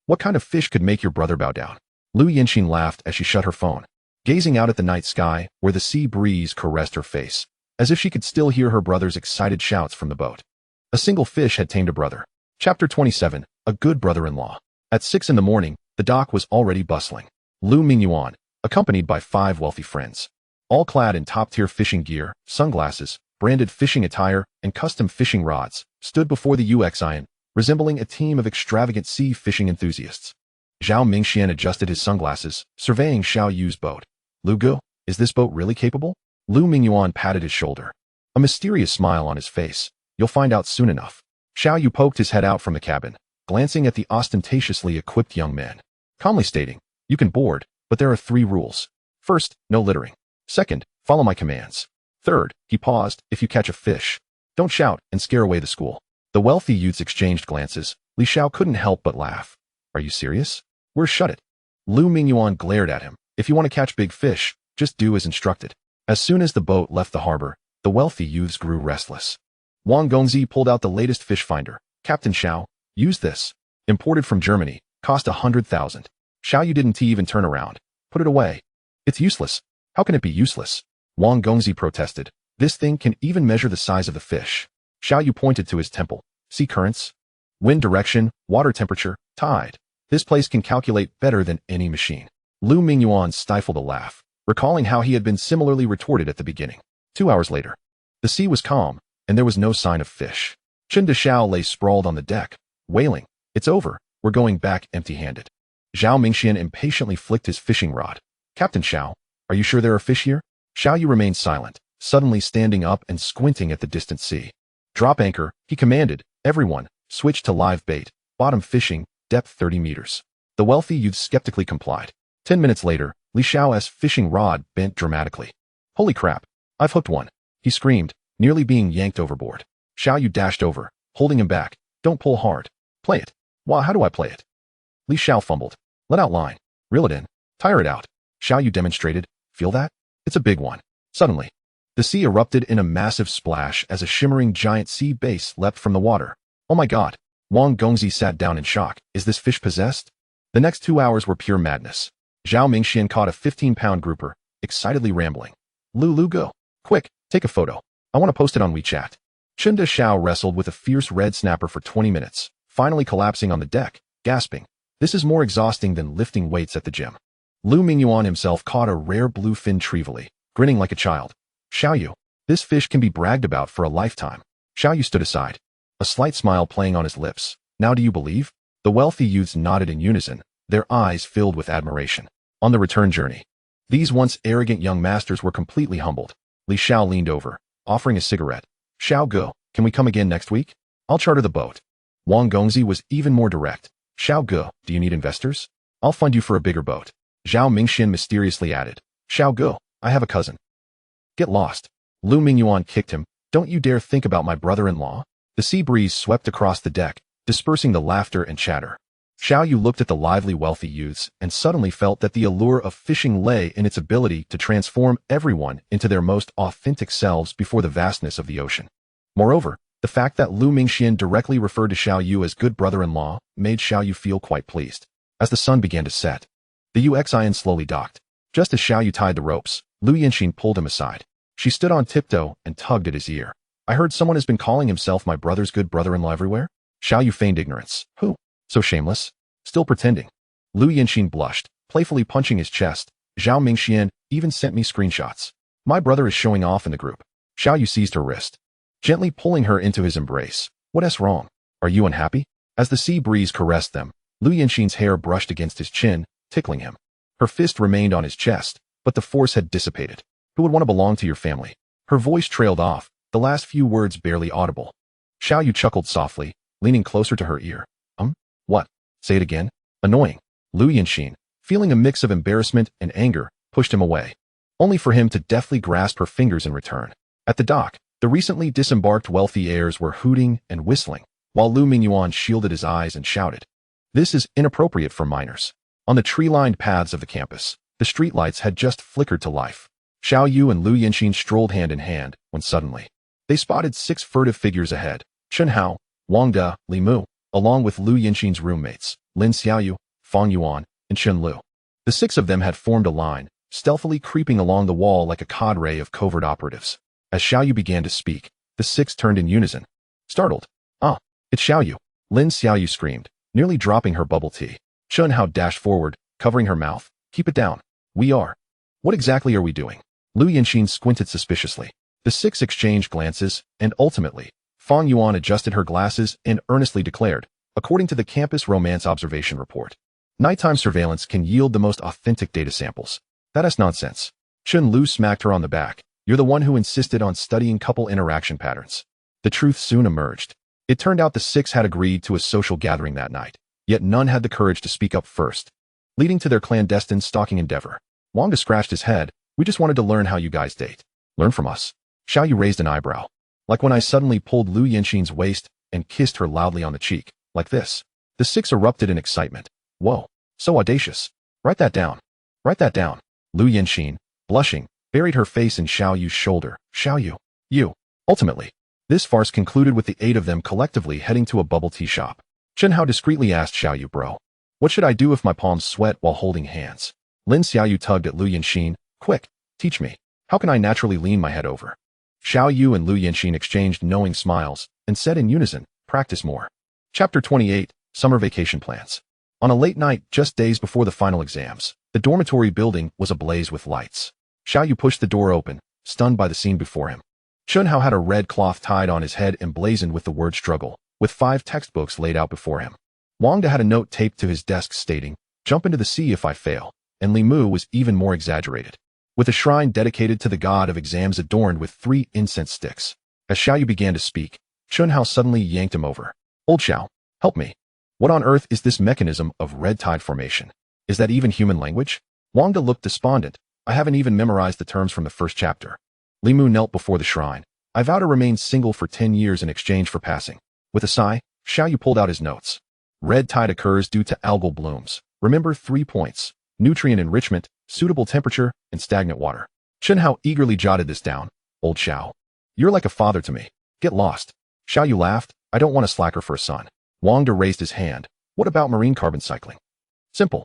What kind of fish could make your brother bow down? Lu Yanxin laughed as she shut her phone, gazing out at the night sky where the sea breeze caressed her face, as if she could still hear her brother's excited shouts from the boat. A single fish had tamed a brother. Chapter 27, A Good Brother-in-Law. At 6 in the morning, The dock was already bustling. Lu Mingyuan, accompanied by 5 wealthy friends, all clad in top-tier fishing gear, sunglasses, branded fishing attire, and custom fishing rods, stood before the Uxian, resembling a team of extravagant sea fishing enthusiasts. Zhao Mingxian adjusted his sunglasses, surveying Xiao Yu's boat. Lu Gu, is this boat really capable? Lu Mingyuan patted his shoulder, a mysterious smile on his face. You'll find out soon enough. Xiao Yu poked his head out from the cabin, glancing at the ostentatiously equipped young man, calmly stating, you can board, but there are 3 rules. First, no littering. Second, follow my commands. Third, he paused, if you catch a fish, don't shout and scare away the school. The wealthy youths exchanged glances. Li Xiao couldn't help but laugh. Are you serious? Where's shut it? Lu Mingyuan glared at him. If you want to catch big fish, just do as instructed. As soon as the boat left the harbor, the wealthy youths grew restless. Wang Gongzi pulled out the latest fish finder. Captain Xiao, use this. Imported from Germany, cost 100,000. Xiao Yu didn't even turn around. Put it away. It's useless. How can it be useless? Wang Gongzi protested. This thing can even measure the size of the fish. Xiao Yu pointed to his temple. See currents, wind direction, water temperature, tide. This place can calculate better than any machine. Lu Mingyuan stifled a laugh, recalling how he had been similarly retorted at the beginning. 2 hours later, the sea was calm, and there was no sign of fish. Chen Dexiao lay sprawled on the deck, wailing, it's over, we're going back empty-handed. Zhao Mingxian impatiently flicked his fishing rod. Captain Xiao, are you sure there are fish here? Xiao Yu remained silent, suddenly standing up and squinting at the distant sea. Drop anchor, he commanded. Everyone, switch to live bait, bottom fishing, depth 30 meters. The wealthy youths skeptically complied. 10 minutes later, Li Xiao's fishing rod bent dramatically. Holy crap, I've hooked one, he screamed, nearly being yanked overboard. Xiao Yu dashed over, holding him back. Don't pull hard. Play it. Why, how do I play it? Li Xiao fumbled. Let out line. Reel it in. Tire it out. Xiao Yu demonstrated. Feel that? It's a big one. Suddenly, the sea erupted in a massive splash as a shimmering giant sea bass leapt from the water. Oh my god. Wang Gongzi sat down in shock. Is this fish possessed? The next 2 hours were pure madness. Zhao Mingxian caught a 15-pound grouper, excitedly rambling. Lu go. Quick, take a photo. I want to post it on WeChat. Chen Dexiao wrestled with a fierce red snapper for 20 minutes, finally collapsing on the deck, gasping. This is more exhausting than lifting weights at the gym. Lu Mingyuan himself caught a rare bluefin trevally, grinning like a child. Xiao Yu, this fish can be bragged about for a lifetime. Xiao Yu stood aside, a slight smile playing on his lips. Now do you believe? The wealthy youths nodded in unison, their eyes filled with admiration. On the return journey, these once arrogant young masters were completely humbled. Li Xiao leaned over, offering a cigarette. Xiao Gu, can we come again next week? I'll charter the boat. Wang Gongzi was even more direct. Xiao Gu, do you need investors? I'll fund you for a bigger boat. Zhao Mingxian mysteriously added. Xiao Gu, I have a cousin. Get lost. Lu Mingyuan kicked him. Don't you dare think about my brother-in-law. The sea breeze swept across the deck, dispersing the laughter and chatter. Xiao Yu looked at the lively wealthy youths and suddenly felt that the allure of fishing lay in its ability to transform everyone into their most authentic selves before the vastness of the ocean. Moreover, the fact that Lu Mingxian directly referred to Xiao Yu as good brother-in-law made Xiao Yu feel quite pleased. As the sun began to set, the Uxian slowly docked. Just as Xiao Yu tied the ropes, Lu Yanxin pulled him aside. She stood on tiptoe and tugged at his ear. I heard someone has been calling himself my brother's good brother-in-law everywhere? Xiao Yu feigned ignorance. Who? So shameless? Still pretending. Lu Yanxin blushed, playfully punching his chest. Zhao Mingxian even sent me screenshots. My brother is showing off in the group. Xiao Yu seized her wrist, gently pulling her into his embrace. What's wrong? Are you unhappy? As the sea breeze caressed them, Lu Yanxin's hair brushed against his chin, tickling him. Her fist remained on his chest, but the force had dissipated. Who would want to belong to your family? Her voice trailed off, the last few words barely audible. Xiao Yu chuckled softly, leaning closer to her ear. What? Say it again? Annoying. Lu Yanxin, feeling a mix of embarrassment and anger, pushed him away, only for him to deftly grasp her fingers in return. At the dock, the recently disembarked wealthy heirs were hooting and whistling, while Lu Mingyuan shielded his eyes and shouted. This is inappropriate for minors. On the tree-lined paths of the campus, the streetlights had just flickered to life. Xiao Yu and Lu Yanxin strolled hand in hand, when suddenly, they spotted 6 furtive figures ahead. Chen Hao, Wang De, Li Mu, along with Lu Yanxin's roommates, Lin Xiaoyu, Fang Yuan, and Chen Lu. The 6 of them had formed a line, stealthily creeping along the wall like a cadre of covert operatives. As Xiao Yu began to speak, the 6 turned in unison. Startled. Ah, it's Xiao Yu, Lin Xiaoyu screamed, nearly dropping her bubble tea. Chun-hao dashed forward, covering her mouth. Keep it down. We are. What exactly are we doing? Lu Yinxin squinted suspiciously. The six exchanged glances, and ultimately, Fang Yuan adjusted her glasses and earnestly declared, according to the campus romance observation report, nighttime surveillance can yield the most authentic data samples. That's nonsense. Chun Lu smacked her on the back. You're the one who insisted on studying couple interaction patterns. The truth soon emerged. It turned out the six had agreed to a social gathering that night, yet none had the courage to speak up first, leading to their clandestine stalking endeavor. Wangda scratched his head. We just wanted to learn how you guys date. Learn from us. Xiaoyu raised an eyebrow. Like when I suddenly pulled Lu Yinxin's waist and kissed her loudly on the cheek. Like this. The six erupted in excitement. Whoa. So audacious. Write that down. Write that down. Lu Yinxin, blushing, buried her face in Xiaoyu's shoulder. Xiaoyu. You. Ultimately, this farce concluded with the eight of them collectively heading to a bubble tea shop. Chun-hao discreetly asked Xiaoyu, bro, what should I do if my palms sweat while holding hands? Lin Xiaoyu tugged at Lu Yinxin. Quick, teach me. How can I naturally lean my head over? Xiaoyu and Lu Yinxin exchanged knowing smiles and said in unison, practice more. Chapter 28, Summer Vacation Plans. On a late night, just days before the final exams, the dormitory building was ablaze with lights. Xiaoyu pushed the door open, stunned by the scene before him. Chun-hao had a red cloth tied on his head emblazoned with the word struggle, with 5 textbooks laid out before him. Wangda had a note taped to his desk stating, jump into the sea if I fail, and Li Mu was even more exaggerated, with a shrine dedicated to the god of exams adorned with 3 incense sticks. As Xiaoyu began to speak, Chun-hao suddenly yanked him over. Old Xiao, help me. What on earth is this mechanism of red tide formation? Is that even human language? Wangda looked despondent. I haven't even memorized the terms from the first chapter. Li Mu knelt before the shrine. I vow to remain single for 10 years in exchange for passing. With a sigh, Xiaoyu pulled out his notes. Red tide occurs due to algal blooms. Remember 3 points. Nutrient enrichment, suitable temperature, and stagnant water. Chun-hao eagerly jotted this down. Old Xiao. You're like a father to me. Get lost. Xiaoyu laughed. I don't want a slacker for a son. Wangda raised his hand. What about marine carbon cycling? Simple.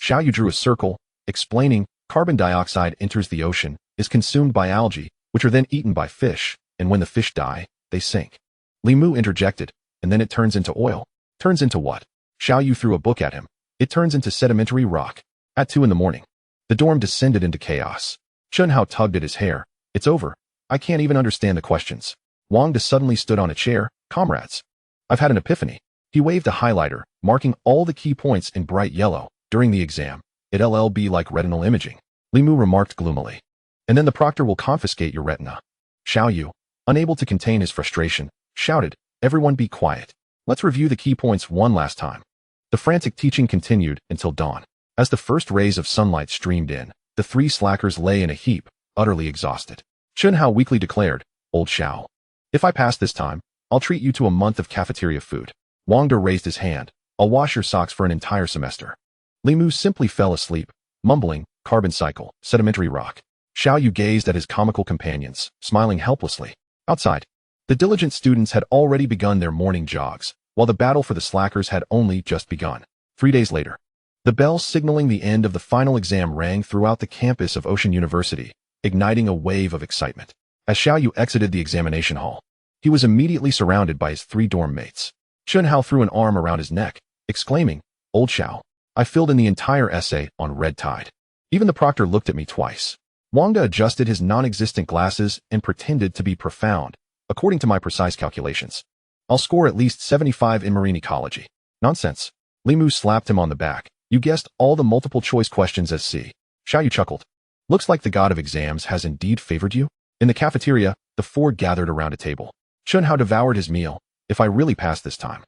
Xiaoyu drew a circle, explaining, carbon dioxide enters the ocean, is consumed by algae, which are then eaten by fish, and when the fish die, they sink. Li Mu interjected, and then it turns into oil. Turns into what? Xiaoyu threw a book at him. It turns into sedimentary rock. At 2 in the morning. The dorm descended into chaos. Chun-hao tugged at his hair. It's over. I can't even understand the questions. Wangda suddenly stood on a chair. Comrades. I've had an epiphany. He waved a highlighter, marking all the key points in bright yellow. During the exam, it'll be like retinal imaging. Li Mu remarked gloomily. And then the proctor will confiscate your retina. Xiaoyu, unable to contain his frustration, shouted, everyone be quiet. Let's review the key points one last time. The frantic teaching continued until dawn. As the first rays of sunlight streamed in, the 3 slackers lay in a heap, utterly exhausted. Chun-hao weakly declared, Old Xiao. If I pass this time, I'll treat you to a month of cafeteria food. Wangda raised his hand. I'll wash your socks for an entire semester. Li Mu simply fell asleep, mumbling, carbon cycle, sedimentary rock. Xiaoyu gazed at his comical companions, smiling helplessly. Outside, the diligent students had already begun their morning jogs, while the battle for the slackers had only just begun. 3 days later, the bell signaling the end of the final exam rang throughout the campus of Ocean University, igniting a wave of excitement. As Xiaoyu exited the examination hall, he was immediately surrounded by his 3 dorm mates. Chun-hao threw an arm around his neck, exclaiming, Old Xiao, I filled in the entire essay on red tide. Even the proctor looked at me twice. Wangda adjusted his non-existent glasses and pretended to be profound. According to my precise calculations, I'll score at least 75 in marine ecology. Nonsense. Li Mu slapped him on the back. You guessed all the multiple choice questions as C. Xiaoyu chuckled. Looks like the god of exams has indeed favored you. In the cafeteria, the 4 gathered around a table. Chun-hao devoured his meal. If I really pass this time,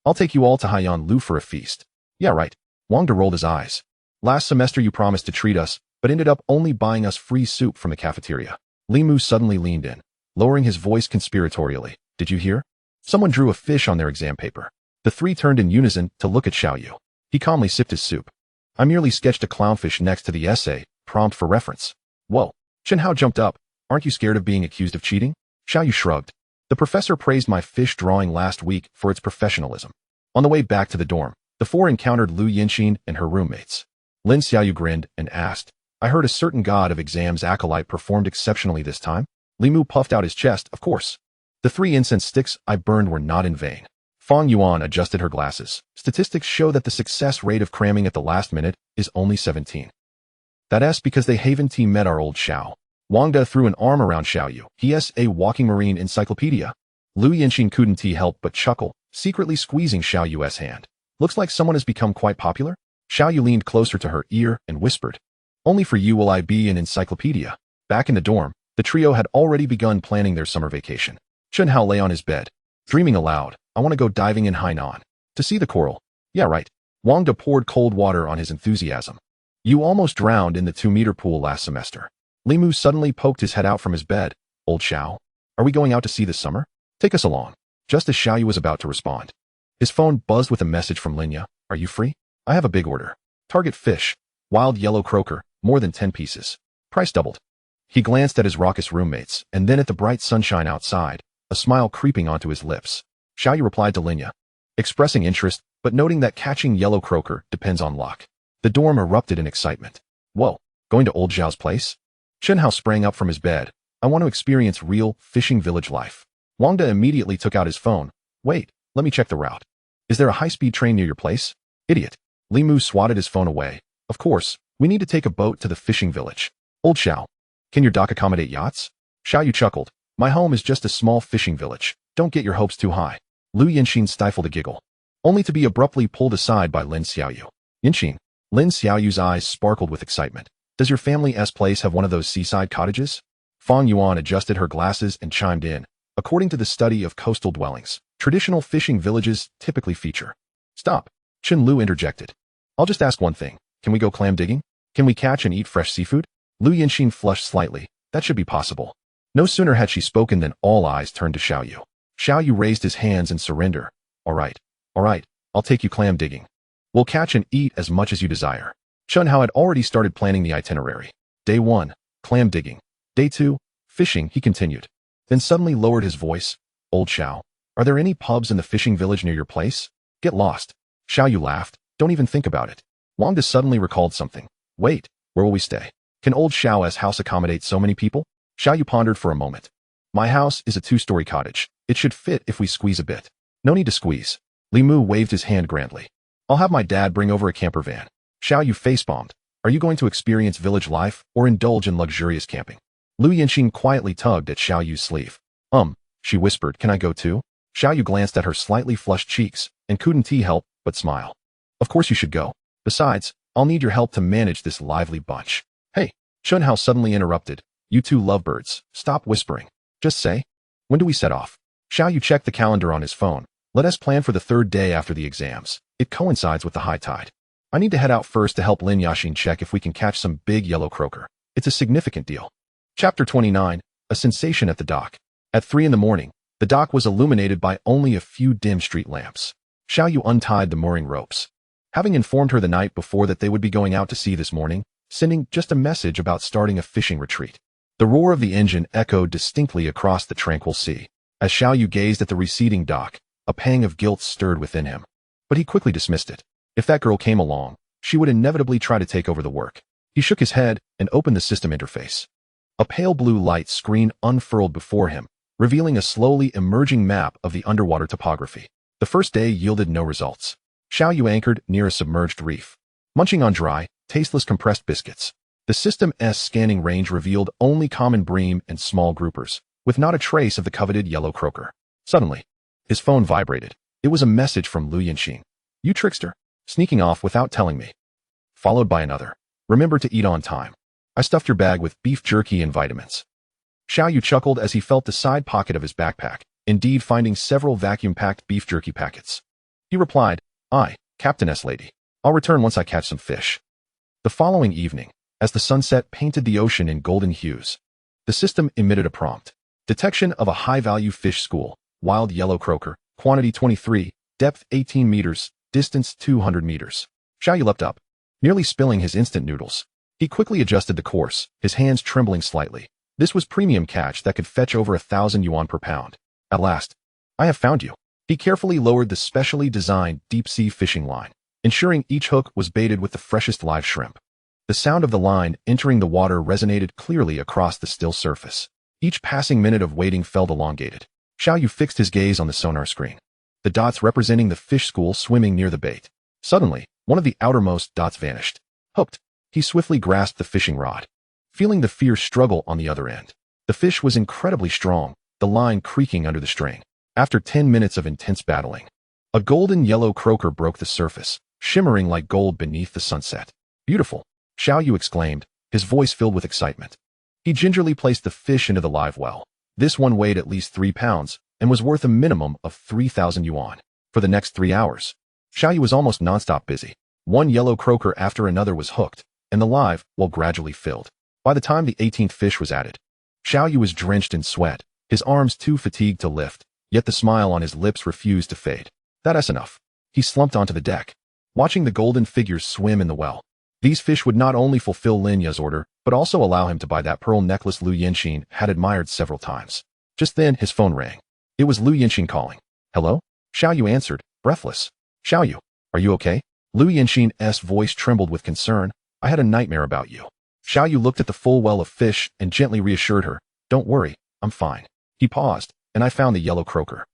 I'll take you all to Haiyan Lu for a feast. Yeah, right. Wangda rolled his eyes. Last semester you promised to treat us, but ended up only buying us free soup from the cafeteria. Li Mu suddenly leaned in, lowering his voice conspiratorially. Did you hear? Someone drew a fish on their exam paper. The 3 turned in unison to look at Xiaoyu. He calmly sipped his soup. I merely sketched a clownfish next to the essay, prompt for reference. Whoa. Chun-hao jumped up. Aren't you scared of being accused of cheating? Xiaoyu shrugged. The professor praised my fish drawing last week for its professionalism. On the way back to the dorm, the 4 encountered Lu Yinxin and her roommates. Lin Xiaoyu grinned and asked, I heard a certain god of exams acolyte performed exceptionally this time. Li Mu puffed out his chest, of course. The 3 incense sticks I burned were not in vain. Fang Yuan adjusted her glasses. Statistics show that the success rate of cramming at the last minute is only 17. That's because the Haven team met our old Xiao. Wang De threw an arm around Xiao Yu. He is a walking marine encyclopedia. Lu Yanxin couldn't help but chuckle, secretly squeezing Xiao Yu's hand. Looks like someone has become quite popular. Xiao Yu leaned closer to her ear and whispered, "Only for you will I be an encyclopedia." Back in the dorm, the trio had already begun planning their summer vacation. Chen Hao lay on his bed, dreaming aloud. "I want to go diving in Hainan. To see the coral." "Yeah, right." Wang De poured cold water on his enthusiasm. "You almost drowned in the 2-meter pool last semester." Li Mu suddenly poked his head out from his bed. "Old Xiao, are we going out to sea this summer? Take us along." Just as Xiao Yu was about to respond, his phone buzzed with a message from Linya. "Are you free? I have a big order. Target fish, wild yellow croaker, more than 10 pieces. Price doubled." He glanced at his raucous roommates and then at the bright sunshine outside, a smile creeping onto his lips. Xiao Yu replied to Linya, expressing interest, but noting that catching yellow croaker depends on luck. The dorm erupted in excitement. "Whoa, going to old Zhao's place?" Chen Hao sprang up from his bed. "I want to experience real fishing village life." Wang De immediately took out his phone. "Wait, let me check the route. Is there a high-speed train near your place?" "Idiot." Li Mu swatted his phone away. "Of course, we need to take a boat to the fishing village." "Old Xiao, can your dock accommodate yachts?" Xiao Yu chuckled. "My home is just a small fishing village. Don't get your hopes too high." Lu Yanxin stifled a giggle, only to be abruptly pulled aside by Lin Xiaoyu. "Yanxin." Lin Xiaoyu's eyes sparkled with excitement. "Does your family's place have one of those seaside cottages?" Fang Yuan adjusted her glasses and chimed in. "According to the study of coastal dwellings, traditional fishing villages typically feature." "Stop." Chen Lu interjected. "I'll just ask one thing. Can we go clam digging? Can we catch and eat fresh seafood?" Lu Yanxin flushed slightly. "That should be possible." No sooner had she spoken than all eyes turned to Xiao Yu. Xiao Yu raised his hands in surrender. All right, I'll take you clam digging. We'll catch and eat as much as you desire." Chen Hao had already started planning the itinerary. Day 1, clam digging. Day 2, fishing, he continued. Then suddenly lowered his voice. "Old Xiao, are there any pubs in the fishing village near your place? Get lost." Xiao Yu laughed. "Don't even think about it." Wang De suddenly recalled something. "Wait, where will we stay? Can old Xiao's house accommodate so many people?" Xiao Yu pondered for a moment. "My house is a 2-story cottage. It should fit if we squeeze a bit." "No need to squeeze." Li Mu waved his hand grandly. "I'll have my dad bring over a camper van." Xiao Yu face-bombed. "Are you going to experience village life or indulge in luxurious camping?" Lu Yanxin quietly tugged at Xiao Yu's sleeve. She whispered, "Can I go too?" Xiao Yu glanced at her slightly flushed cheeks and couldn't help but smile. "Of course you should go. Besides, I'll need your help to manage this lively bunch." "Hey," Chen Hao suddenly interrupted. "You two lovebirds, stop whispering. Just say, when do we set off?" Xiao Yu checked the calendar on his phone. "Let us plan for the 3rd day after the exams. It coincides with the high tide. I need to head out first to help Lin Yaxin check if we can catch some big yellow croaker. It's a significant deal." Chapter 29, A Sensation at the Dock. At 3 in the morning, the dock was illuminated by only a few dim street lamps. Xiao Yu untied the mooring ropes. Having informed her the night before that they would be going out to sea this morning, sending just a message about starting a fishing retreat. The roar of the engine echoed distinctly across the tranquil sea. As Xiao Yu gazed at the receding dock, a pang of guilt stirred within him. But he quickly dismissed it. If that girl came along, she would inevitably try to take over the work. He shook his head and opened the system interface. A pale blue light screen unfurled before him, revealing a slowly emerging map of the underwater topography. The first day yielded no results. Xiao Yu anchored near a submerged reef, munching on dry, tasteless compressed biscuits. The system's scanning range revealed only common bream and small groupers, with not a trace of the coveted yellow croaker. Suddenly, his phone vibrated. It was a message from Lu Yanxin. "You trickster, sneaking off without telling me." Followed by another. "Remember to eat on time. I stuffed your bag with beef jerky and vitamins." Xiao Yu chuckled as he felt the side pocket of his backpack, indeed finding several vacuum-packed beef jerky packets. He replied, "Aye, Captainess lady. I'll return once I catch some fish." The following evening, as the sunset painted the ocean in golden hues, the system emitted a prompt. Detection of a high-value fish school, wild yellow croaker, quantity 23, depth 18 meters, distance 200 meters. Xiao Yu leapt up, nearly spilling his instant noodles. He quickly adjusted the course, his hands trembling slightly. This was premium catch that could fetch over 1,000 yuan per pound. At last, "I have found you." He carefully lowered the specially designed deep-sea fishing line, ensuring each hook was baited with the freshest live shrimp. The sound of the line entering the water resonated clearly across the still surface. Each passing minute of waiting felt elongated. Xiao Yu fixed his gaze on the sonar screen. the dots representing the fish school swimming near the bait. Suddenly, one of the outermost dots vanished. Hooked, he swiftly grasped the fishing rod, feeling the fierce struggle on the other end. The fish was incredibly strong, the line creaking under the strain. After 10 minutes of intense battling, a golden yellow croaker broke the surface, shimmering like gold beneath the sunset. Beautiful, Xiao Yu exclaimed, his voice filled with excitement. He gingerly placed the fish into the live well. This one weighed at least 3 pounds and was worth a minimum of 3,000 yuan. For the next 3 hours, Xiao Yu was almost nonstop busy. One yellow croaker after another was hooked, and the live well gradually filled. By the time the 18th fish was added, Xiao Yu was drenched in sweat, his arms too fatigued to lift, yet the smile on his lips refused to fade. That's enough. He slumped onto the deck, watching the golden figures swim in the well. These fish would not only fulfill Lin Ya's order, but also allow him to buy that pearl necklace Lu Yinxin had admired several times. Just then, his phone rang. It was Lu Yinxin calling. Hello? Xiao Yu answered, breathless. Xiao Yu, are you okay? Lu Yinxin's voice trembled with concern. I had a nightmare about you. Xiao Yu looked at the full well of fish and gently reassured her. Don't worry, I'm fine. He paused, and I found the yellow croaker.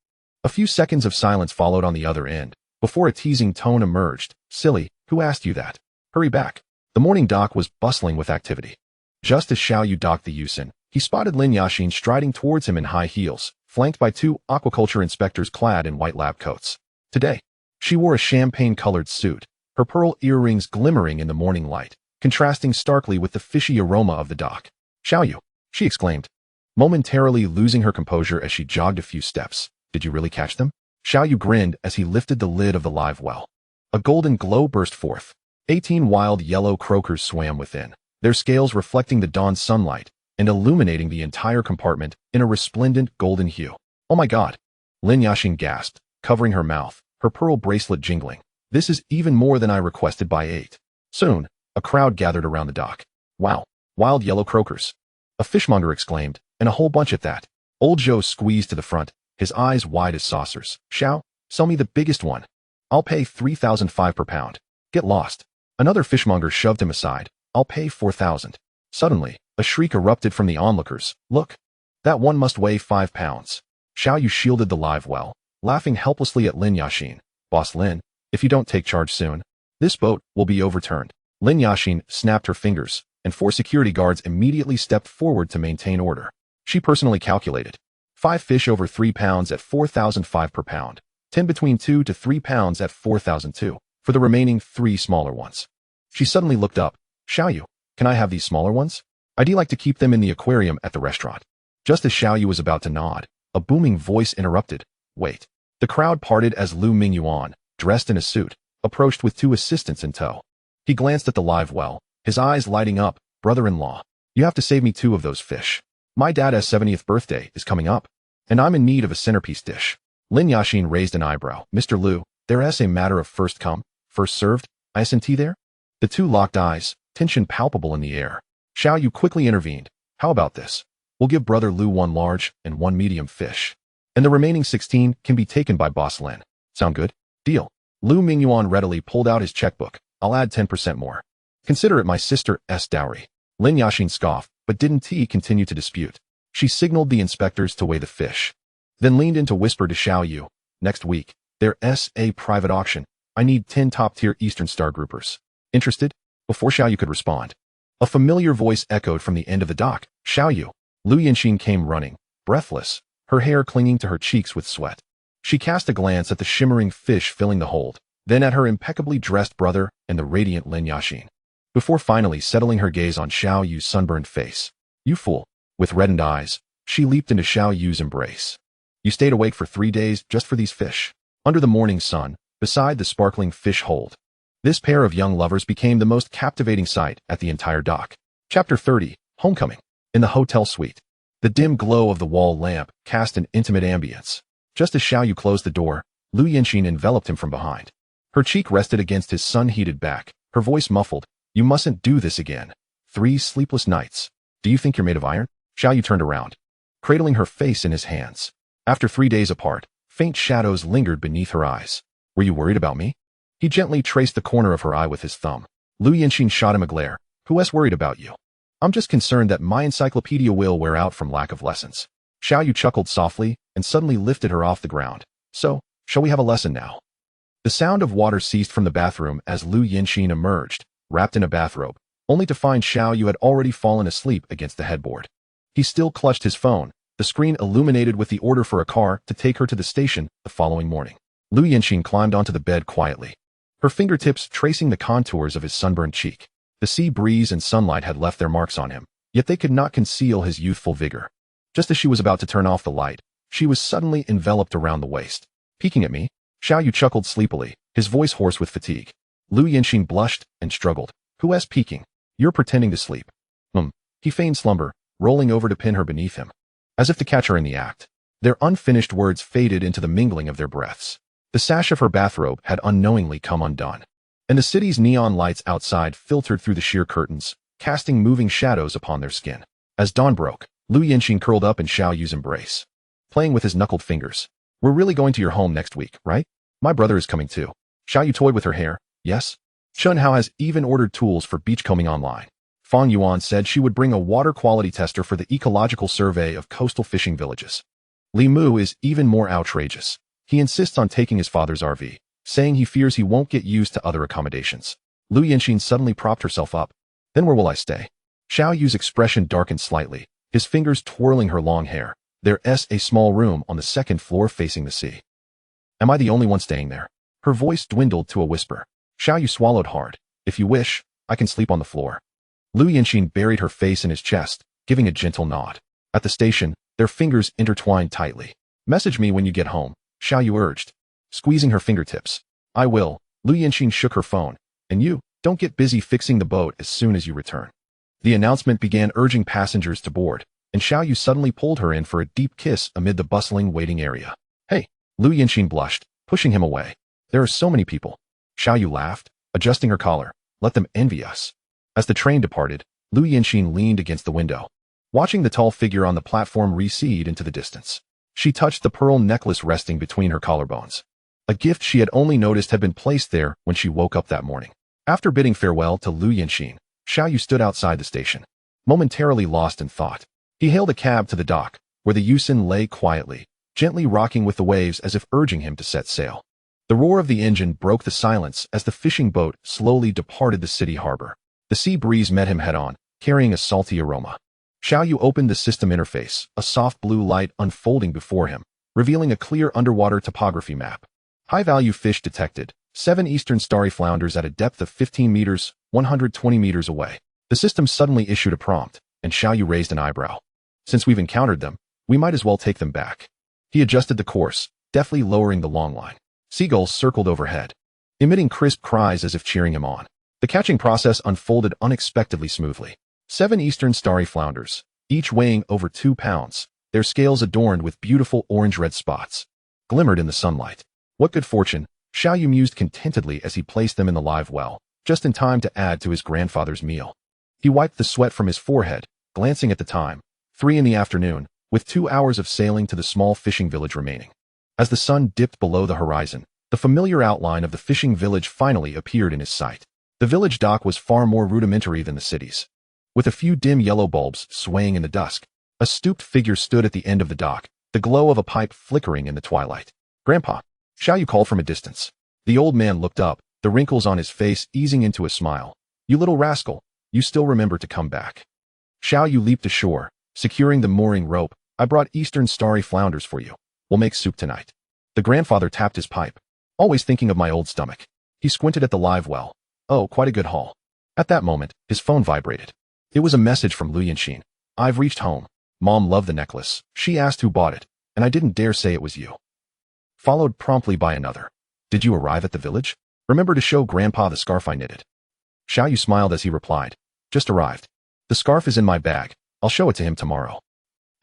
A few seconds of silence followed on the other end, before a teasing tone emerged. Silly, who asked you that? Hurry back. The morning dock was bustling with activity. Just as Xiao Yu docked the Yusin, he spotted Lin Yaxin striding towards him in high heels, flanked by 2 aquaculture inspectors clad in white lab coats. Today, she wore a champagne-colored suit, her pearl earrings glimmering in the morning light, contrasting starkly with the fishy aroma of the dock. Xiao Yu, she exclaimed, momentarily losing her composure as she jogged a few steps. Did you really catch them? Xiao Yu grinned as he lifted the lid of the live well. A golden glow burst forth. 18 wild yellow croakers swam within, their scales reflecting the dawn sunlight and illuminating the entire compartment in a resplendent golden hue. Oh my god! Lin Yaxin gasped, covering her mouth, her pearl bracelet jingling. This is even more than I requested by 8. Soon, a crowd gathered around the dock. Wow! Wild yellow croakers! A fishmonger exclaimed, and a whole bunch at that. Old Zhou squeezed to the front, his eyes wide as saucers. Xiao, sell me the biggest one. I'll pay 3,005 per pound. Get lost. Another fishmonger shoved him aside. I'll pay 4,000. Suddenly, a shriek erupted from the onlookers. Look! That one must weigh 5 pounds. Xiao Yu shielded the live well, laughing helplessly at Lin Yaxin. Boss Lin, if you don't take charge soon, this boat will be overturned. Lin Yaxin snapped her fingers, and 4 security guards immediately stepped forward to maintain order. She personally calculated. 5 fish over 3 pounds at 4,005 per pound. 10 between 2 to 3 pounds at 4,002. For the remaining 3 smaller ones. She suddenly looked up. Xiao Yu, can I have these smaller ones? I'd like to keep them in the aquarium at the restaurant. Just as Xiao Yu was about to nod, a booming voice interrupted. Wait. The crowd parted as Lu Mingyuan, dressed in a suit, approached with 2 assistants in tow. He glanced at the live well, his eyes lighting up. Brother-in-law, you have to save me 2 of those fish. My dad's 70th birthday is coming up, and I'm in need of a centerpiece dish. Lin Yaxin raised an eyebrow. Mr. Lu, there's a matter of first come, first served, I.S.T. there? The 2 locked eyes, tension palpable in the air. Xiao Yu quickly intervened. How about this? We'll give Brother Lu 1 large and 1 medium fish. And the remaining 16 can be taken by Boss Lin. Sound good? Deal. Lu Mingyuan readily pulled out his checkbook. I'll add 10% more. Consider it my sister's dowry. Lin Yaxin scoffed, but didn't continue to dispute. She signaled the inspectors to weigh the fish, then leaned in to whisper to Xiao Yu. Next week, there's a private auction. I need 10 top-tier Eastern Star groupers. Interested? Before Xiao Yu could respond, a familiar voice echoed from the end of the dock. Xiao Yu. Lu Yinxin came running, breathless, her hair clinging to her cheeks with sweat. She cast a glance at the shimmering fish filling the hold, then at her impeccably dressed brother and the radiant Lin Yaxin, before finally settling her gaze on Xiao Yu's sunburned face. You fool. With reddened eyes, she leaped into Xiao Yu's embrace. You stayed awake for 3 days just for these fish. Under the morning sun, beside the sparkling fish hold, this pair of young lovers became the most captivating sight at the entire dock. Chapter 30, Homecoming. In the hotel suite, the dim glow of the wall lamp cast an intimate ambience. Just as Xiao Yu closed the door, Lu Yinxin enveloped him from behind. Her cheek rested against his sun-heated back, her voice muffled. You mustn't do this again. 3 sleepless nights. Do you think you're made of iron? Xiao Yu turned around, cradling her face in his hands. After 3 days apart, faint shadows lingered beneath her eyes. Were you worried about me? He gently traced the corner of her eye with his thumb. Lu Yinxin shot him a glare. Who's worried about you? I'm just concerned that my encyclopedia will wear out from lack of lessons. Xiao Yu chuckled softly and suddenly lifted her off the ground. So, Shall we have a lesson now? The sound of water ceased from the bathroom as Lu Yinxin emerged, wrapped in a bathrobe, only to find Xiao Yu had already fallen asleep against the headboard. He still clutched his phone, the screen illuminated with the order for a car to take her to the station the following morning. Lu Yinxin climbed onto the bed quietly, her fingertips tracing the contours of his sunburned cheek. The sea breeze and sunlight had left their marks on him, yet they could not conceal his youthful vigor. Just as she was about to turn off the light, she was suddenly enveloped around the waist. Peeking at me, Xiao Yu chuckled sleepily, his voice hoarse with fatigue. Lu Yinxin blushed and struggled. Who asked peeking? You're pretending to sleep. He feigned slumber, rolling over to pin her beneath him, as if to catch her in the act. Their unfinished words faded into the mingling of their breaths. The sash of her bathrobe had unknowingly come undone, and the city's neon lights outside filtered through the sheer curtains, casting moving shadows upon their skin. As dawn broke, Lu Yinxin curled up in Xiao Yu's embrace, playing with his knuckled fingers. We're really going to your home next week, right? My brother is coming too. Xiao Yu toyed with her hair. Yes? Chun Hao has even ordered tools for beachcombing online. Fang Yuan said she would bring a water quality tester for the ecological survey of coastal fishing villages. Li Mu is even more outrageous. He insists on taking his father's RV, saying he fears he won't get used to other accommodations. Lu Yinxin suddenly propped herself up. Then where will I stay? Xiao Yu's expression darkened slightly, his fingers twirling her long hair. There's a small room on the second floor facing the sea. Am I the only one staying there? Her voice dwindled to a whisper. Xiao Yu swallowed hard. If you wish, I can sleep on the floor. Lu Yinxin buried her face in his chest, giving a gentle nod. At the station, their fingers intertwined tightly. Message me when you get home, Xiao Yu urged, squeezing her fingertips. I will. Lu Yinxin shook her phone. And you, don't get busy fixing the boat as soon as you return. The announcement began urging passengers to board, and Xiao Yu suddenly pulled her in for a deep kiss amid the bustling waiting area. Hey, Lu Yinxin blushed, pushing him away. There are so many people. Xiao Yu laughed, adjusting her collar. Let them envy us. As the train departed, Lu Yinxin leaned against the window, watching the tall figure on the platform recede into the distance. She touched the pearl necklace resting between her collarbones. A gift she had only noticed had been placed there when she woke up that morning. After bidding farewell to Lu Yinxin, Xiao Yu stood outside the station, momentarily lost in thought. He hailed a cab to the dock, where the Yusin lay quietly, gently rocking with the waves as if urging him to set sail. The roar of the engine broke the silence as the fishing boat slowly departed the city harbor. The sea breeze met him head-on, carrying a salty aroma. Xiao Yu opened the system interface, a soft blue light unfolding before him, revealing a clear underwater topography map. High-value fish detected, 7 eastern starry flounders at a depth of 15 meters, 120 meters away. The system suddenly issued a prompt, and Xiao Yu raised an eyebrow. Since we've encountered them, we might as well take them back. He adjusted the course, deftly lowering the long line. Seagulls circled overhead, emitting crisp cries as if cheering him on. The catching process unfolded unexpectedly smoothly. 7 eastern starry flounders, each weighing over 2 pounds, their scales adorned with beautiful orange-red spots, glimmered in the sunlight. What good fortune, Xiao Yu mused contentedly as he placed them in the live well, just in time to add to his grandfather's meal. He wiped the sweat from his forehead, glancing at the time, 3 in the afternoon, with 2 hours of sailing to the small fishing village remaining. As the sun dipped below the horizon, the familiar outline of the fishing village finally appeared in his sight. The village dock was far more rudimentary than the city's. With a few dim yellow bulbs swaying in the dusk, a stooped figure stood at the end of the dock, the glow of a pipe flickering in the twilight. Grandpa, Xiao Yu called from a distance. The old man looked up, the wrinkles on his face easing into a smile. You little rascal, you still remember to come back. Xiao Yu leaped ashore, securing the mooring rope. I brought eastern starry flounders for you. We'll make soup tonight. The grandfather tapped his pipe, always thinking of my old stomach. He squinted at the live well. Oh, quite a good haul. At that moment, his phone vibrated. It was a message from Lu Yinxin. I've reached home. Mom loved the necklace. She asked who bought it, and I didn't dare say it was you. Followed promptly by another. Did you arrive at the village? Remember to show Grandpa the scarf I knitted. Xiao Yu smiled as he replied. Just arrived. The scarf is in my bag. I'll show it to him tomorrow.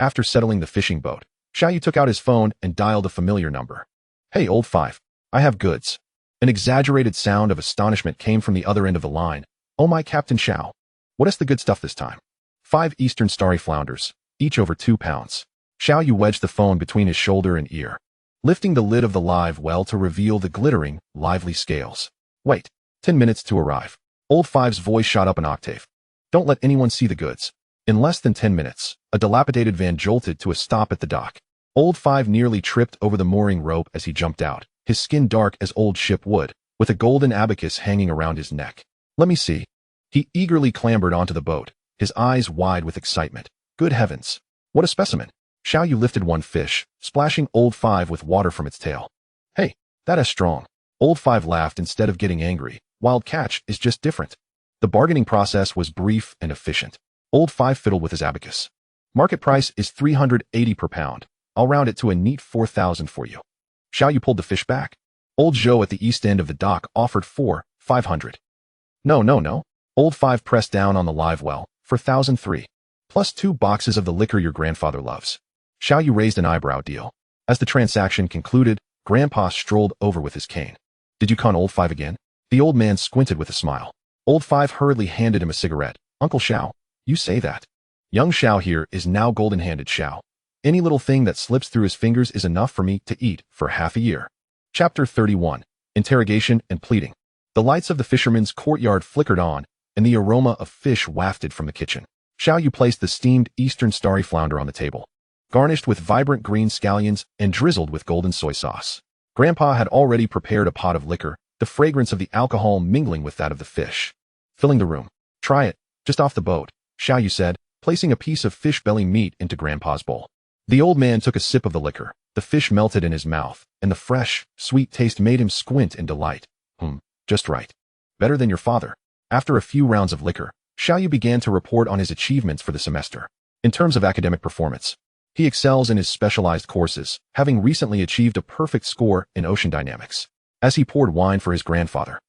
After settling the fishing boat, Xiao Yu took out his phone and dialed a familiar number. Hey, old five. I have goods. An exaggerated sound of astonishment came from the other end of the line. Oh my Captain Xiao. What is the good stuff this time? 5 eastern starry flounders, each over 2 pounds. Xiao Yu wedged the phone between his shoulder and ear, lifting the lid of the live well to reveal the glittering, lively scales. Wait, 10 minutes to arrive. Old Five's voice shot up an octave. Don't let anyone see the goods. In less than 10 minutes, a dilapidated van jolted to a stop at the dock. Old Five nearly tripped over the mooring rope as he jumped out, his skin dark as old ship wood, with a golden abacus hanging around his neck. Let me see. He eagerly clambered onto the boat, his eyes wide with excitement. Good heavens! What a specimen! Xiao Yu lifted one fish, splashing Old Five with water from its tail. Hey, that is strong. Old Five laughed instead of getting angry. Wild catch is just different. The bargaining process was brief and efficient. Old Five fiddled with his abacus. Market price is 380 per pound. I'll round it to a neat 4,000 for you. Xiao Yu pulled the fish back. Old Zhou at the east end of the dock offered 500. No. Old Five pressed down on the live well for 1,003. Plus 2 boxes of the liquor your grandfather loves. Xiao Yu raised an eyebrow deal. As the transaction concluded, Grandpa strolled over with his cane. Did you con Old Five again? The old man squinted with a smile. Old Five hurriedly handed him a cigarette. Uncle Xiao, you say that. Young Xiao here is now golden-handed Xiao. Any little thing that slips through his fingers is enough for me to eat for half a year. Chapter 31. Interrogation and Pleading. The lights of the fisherman's courtyard flickered on, and the aroma of fish wafted from the kitchen. Xiao Yu placed the steamed eastern starry flounder on the table, garnished with vibrant green scallions and drizzled with golden soy sauce. Grandpa had already prepared a pot of liquor, the fragrance of the alcohol mingling with that of the fish, filling the room. Try it, just off the boat, Xiao Yu said, placing a piece of fish belly meat into Grandpa's bowl. The old man took a sip of the liquor. The fish melted in his mouth, and the fresh, sweet taste made him squint in delight. Just right. Better than your father. After a few rounds of liquor, Xiao Yu began to report on his achievements for the semester. In terms of academic performance, he excels in his specialized courses, having recently achieved a perfect score in ocean dynamics. As he poured wine for his grandfather,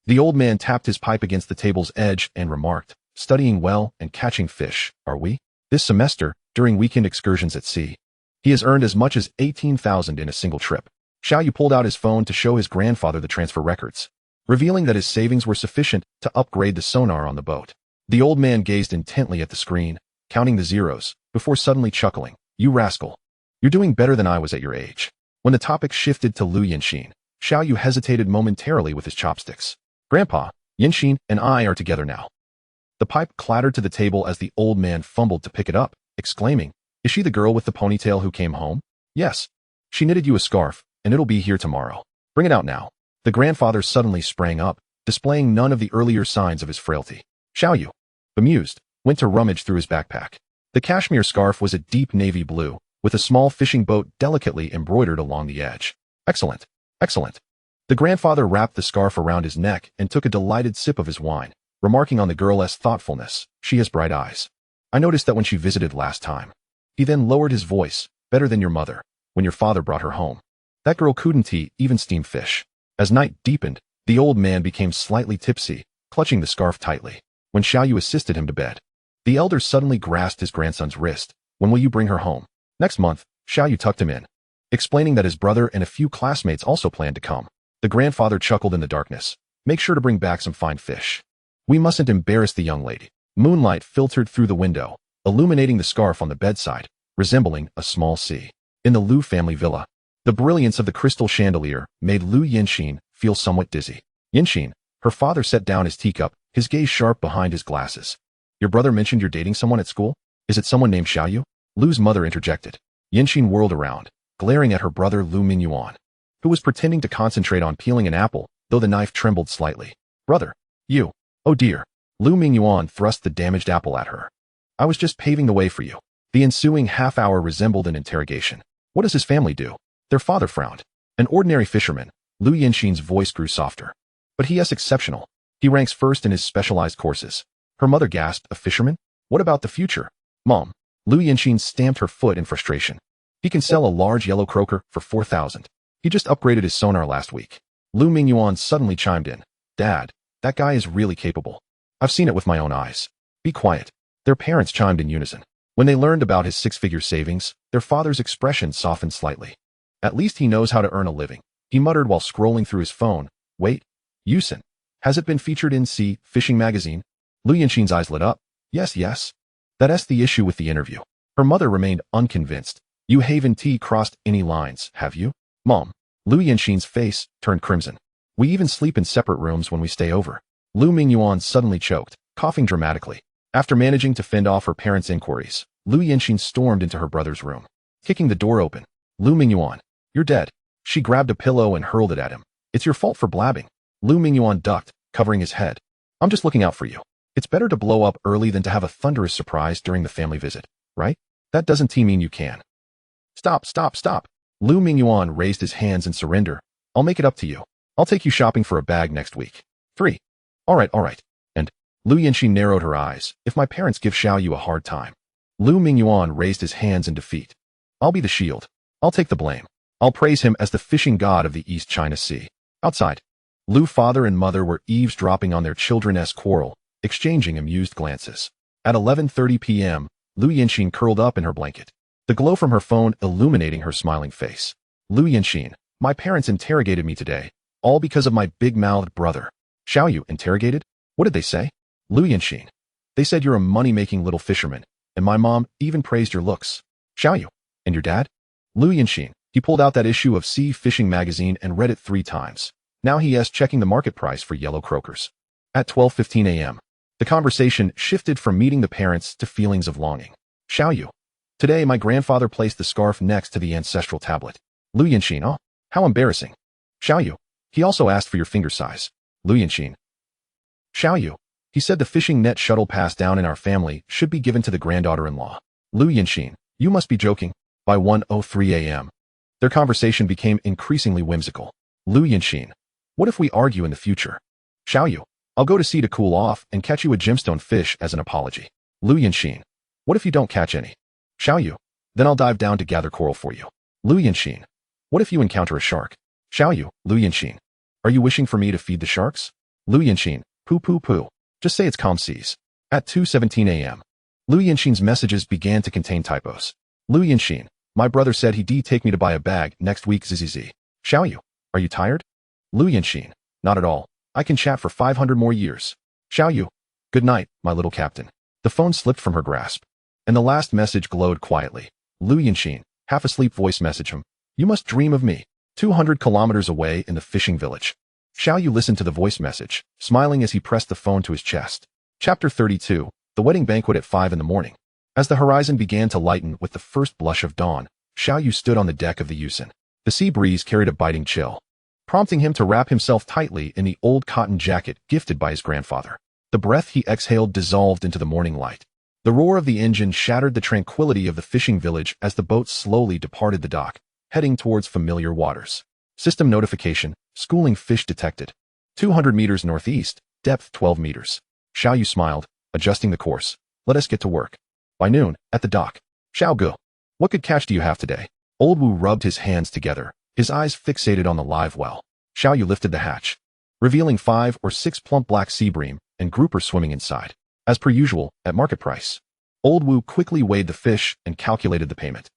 the old man tapped his pipe against the table's edge and remarked, studying well and catching fish, are we? This semester, during weekend excursions at sea, he has earned as much as 18,000 in a single trip. Xiao Yu pulled out his phone to show his grandfather the transfer records, revealing that his savings were sufficient to upgrade the sonar on the boat. The old man gazed intently at the screen, counting the zeros, before suddenly chuckling. You rascal. You're doing better than I was at your age. When the topic shifted to Lu Yanxin, Xiao Yu hesitated momentarily with his chopsticks. Grandpa, Yanxin and I are together now. The pipe clattered to the table as the old man fumbled to pick it up, exclaiming, is she the girl with the ponytail who came home? Yes. She knitted you a scarf, and it'll be here tomorrow. Bring it out now. The grandfather suddenly sprang up, displaying none of the earlier signs of his frailty. Xiao Yu, bemused, went to rummage through his backpack. The cashmere scarf was a deep navy blue, with a small fishing boat delicately embroidered along the edge. Excellent. The grandfather wrapped the scarf around his neck and took a delighted sip of his wine, remarking on the girl's thoughtfulness. She has bright eyes. I noticed that when she visited last time. He then lowered his voice. Better than your mother, when your father brought her home. That girl couldn't even steam fish. As night deepened, the old man became slightly tipsy, clutching the scarf tightly. When Xiao Yu assisted him to bed, the elder suddenly grasped his grandson's wrist. When will you bring her home? Next month. Xiao Yu tucked him in, explaining that his brother and a few classmates also planned to come. The grandfather chuckled in the darkness. Make sure to bring back some fine fish. We mustn't embarrass the young lady. Moonlight filtered through the window, illuminating the scarf on the bedside, resembling a small sea. In the Lu family villa, the brilliance of the crystal chandelier made Lu Yanxin feel somewhat dizzy. Yanxin, her father set down his teacup, his gaze sharp behind his glasses. Your brother mentioned you're dating someone at school? Is it someone named Xiao Yu? Lu's mother interjected. Yanxin whirled around, glaring at her brother Lu Mingyuan, who was pretending to concentrate on peeling an apple, though the knife trembled slightly. Brother, you. Oh dear. Lu Mingyuan thrust the damaged apple at her. I was just paving the way for you. The ensuing half-hour resembled an interrogation. What does his family do? Their father frowned. An ordinary fisherman. Lu Yanxin's voice grew softer. But he is exceptional. He ranks first in his specialized courses. Her mother gasped, a fisherman? What about the future? Mom. Lu Yanxin stamped her foot in frustration. He can sell a large yellow croaker for 4,000. He just upgraded his sonar last week. Lu Mingyuan suddenly chimed in. Dad, that guy is really capable. I've seen it with my own eyes. Be quiet. Their parents chimed in unison. When they learned about his six-figure savings, their father's expression softened slightly. At least he knows how to earn a living, he muttered while scrolling through his phone. Wait, Yusin. Has it been featured in Sea Fishing magazine? Lu Yanxin's eyes lit up. Yes. That's the issue with the interview. Her mother remained unconvinced. You haven't crossed any lines, have you? Mom. Lu Yanxin's face turned crimson. We even sleep in separate rooms when we stay over. Lu Mingyuan suddenly choked, coughing dramatically. After managing to fend off her parents' inquiries, Lu Yanxin stormed into her brother's room. Kicking the door open. Lu Mingyuan, you're dead. She grabbed a pillow and hurled it at him. It's your fault for blabbing. Lu Mingyuan ducked, covering his head. I'm just looking out for you. It's better to blow up early than to have a thunderous surprise during the family visit, right? That doesn't mean you can. Stop, stop, stop. Lu Mingyuan raised his hands in surrender. I'll make it up to you. I'll take you shopping for a bag next week. 3. All right. And Lu Yanxi narrowed her eyes. If my parents give Xiao Yu a hard time. Lu Mingyuan raised his hands in defeat. I'll be the shield. I'll take the blame. I'll praise him as the fishing god of the East China Sea. Outside, Lu father and mother were eavesdropping on their children's quarrel, exchanging amused glances. At 11:30 p.m., Lu Yanxin curled up in her blanket, the glow from her phone illuminating her smiling face. Lu Yanxin, my parents interrogated me today, all because of my big-mouthed brother. Xiao Yu interrogated? What did they say? Lu Yanxin. They said you're a money-making little fisherman, and my mom even praised your looks. Xiao Yu. And your dad? Lu Yanxin. He pulled out that issue of Sea Fishing magazine and read it 3 times. Now he is checking the market price for yellow croakers. At 12:15 a.m., the conversation shifted from meeting the parents to feelings of longing. Xiao Yu. Today my grandfather placed the scarf next to the ancestral tablet. Lu Yanxin. Oh, how embarrassing. Xiao Yu. He also asked for your finger size. Lu Yanxin. Xiao Yu. He said the fishing net shuttle passed down in our family should be given to the granddaughter-in-law. Lu Yanxin. You must be joking. By 1:03 a.m., their conversation became increasingly whimsical. Lu Yanxin. What if we argue in the future? Xiao Yu. I'll go to sea to cool off and catch you a gemstone fish as an apology. Lu Yanxin. What if you don't catch any? Xiao Yu. Then I'll dive down to gather coral for you. Lu Yanxin. What if you encounter a shark? Xiao Yu. Lu Yanxin. Are you wishing for me to feed the sharks? Lu Yanxin. Poo. Just say it's calm seas. At 2:17 a.m., Lu Yanxin's messages began to contain typos. Lu Yanxin. My brother said he'd take me to buy a bag next week. Zzz. Xiao Yu. Are you tired? Lu Yanxin. Not at all. I can chat for 500 more years. Xiao Yu. Good night, my little captain. The phone slipped from her grasp, and the last message glowed quietly. Lu Yanxin. Half asleep voice message him. You must dream of me. 200 kilometers away in the fishing village. Xiao Yu listened to the voice message, smiling as he pressed the phone to his chest. Chapter 32. The wedding banquet at 5 in the morning. As the horizon began to lighten with the first blush of dawn, Xiao Yu stood on the deck of the Yusen. The sea breeze carried a biting chill, prompting him to wrap himself tightly in the old cotton jacket gifted by his grandfather. The breath he exhaled dissolved into the morning light. The roar of the engine shattered the tranquility of the fishing village as the boat slowly departed the dock, heading towards familiar waters. System notification, schooling fish detected. 200 meters northeast, depth 12 meters. Xiao Yu smiled, adjusting the course. Let us get to work. By noon, at the dock. Xiao Gu. What good catch do you have today? Old Wu rubbed his hands together, his eyes fixated on the live well. Xiao Yu lifted the hatch, revealing 5 or 6 plump black sea bream and grouper swimming inside. As per usual, at market price. Old Wu quickly weighed the fish and calculated the payment,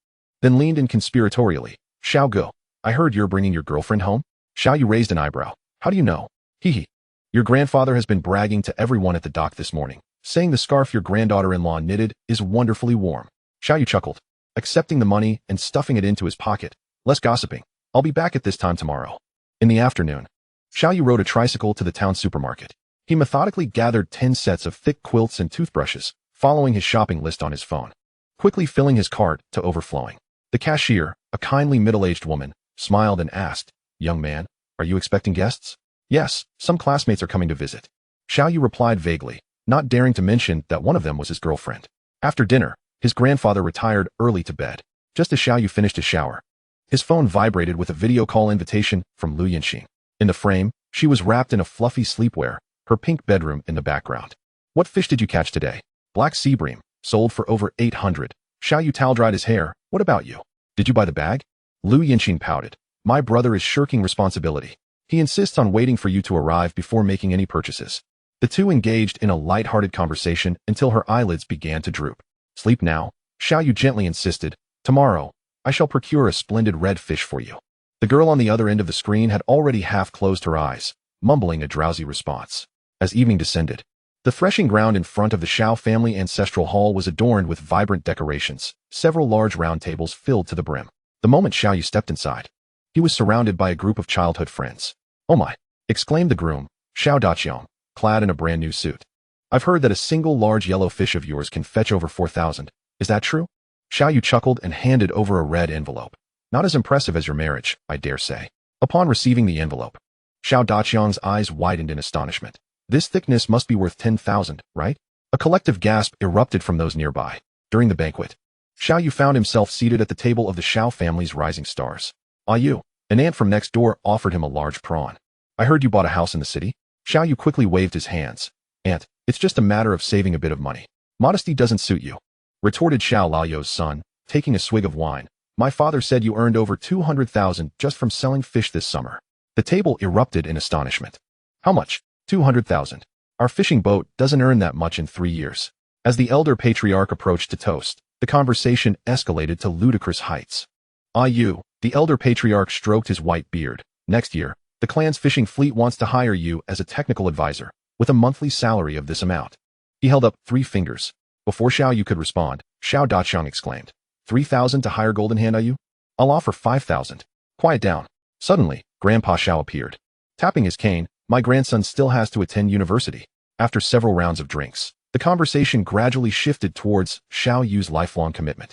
then leaned in conspiratorially. Xiao Gu, I heard you're bringing your girlfriend home? Xiao Yu raised an eyebrow. How do you know? Hee. Your grandfather has been bragging to everyone at the dock this morning, saying the scarf your granddaughter-in-law knitted is wonderfully warm. Xiao Yu chuckled, accepting the money and stuffing it into his pocket. Less gossiping. I'll be back at this time tomorrow. In the afternoon, Xiao Yu rode a tricycle to the town supermarket. He methodically gathered 10 sets of thick quilts and toothbrushes, following his shopping list on his phone, quickly filling his cart to overflowing. The cashier, a kindly middle-aged woman, smiled and asked, Young man, are you expecting guests? Yes, some classmates are coming to visit. Xiao Yu replied vaguely, not daring to mention that one of them was his girlfriend. After dinner, his grandfather retired early to bed. Just as Xiao Yu finished his shower, his phone vibrated with a video call invitation from Lu Yanxin. In the frame, she was wrapped in a fluffy sleepwear, her pink bedroom in the background. What fish did you catch today? Black sea bream, sold for over 800. Xiao Yu towel-dried his hair. What about you? Did you buy the bag? Lu Yanxin pouted. My brother is shirking responsibility. He insists on waiting for you to arrive before making any purchases. The two engaged in a light-hearted conversation until her eyelids began to droop. Sleep now, Xiao Yu gently insisted. Tomorrow, I shall procure a splendid red fish for you. The girl on the other end of the screen had already half closed her eyes, mumbling a drowsy response. As evening descended, the threshing ground in front of the Xiao family ancestral hall was adorned with vibrant decorations, several large round tables filled to the brim. The moment Xiao Yu stepped inside, he was surrounded by a group of childhood friends. Oh my! Exclaimed the groom, Xiao Daqiang, clad in a brand new suit. I've heard that a single large yellow fish of yours can fetch over 4,000. Is that true? Xiao Yu chuckled and handed over a red envelope. Not as impressive as your marriage, I dare say. Upon receiving the envelope, Xiao Daqiang's eyes widened in astonishment. This thickness must be worth 10,000, right? A collective gasp erupted from those nearby. During the banquet, Xiao Yu found himself seated at the table of the Xiao family's rising stars. Ah Yu, an aunt from next door, offered him a large prawn. I heard you bought a house in the city? Xiao Yu quickly waved his hands. Aunt, it's just a matter of saving a bit of money. Modesty doesn't suit you, retorted Xiao Laoyu's son, taking a swig of wine. My father said you earned over 200,000 just from selling fish this summer. The table erupted in astonishment. How much? 200,000. Our fishing boat doesn't earn that much in 3 years. As the elder patriarch approached to toast, the conversation escalated to ludicrous heights. Ah Yu, the elder patriarch stroked his white beard. Next year, the clan's fishing fleet wants to hire you as a technical advisor, with a monthly salary of this amount. He held up 3 fingers. Before Xiao Yu could respond, Xiao Daqiang exclaimed, 3,000 to hire Golden Hand, Ah Yu? I'll offer 5,000. Quiet down. Suddenly, Grandpa Xiao appeared. Tapping his cane, my grandson still has to attend university. After several rounds of drinks, the conversation gradually shifted towards Xiao Yu's lifelong commitment.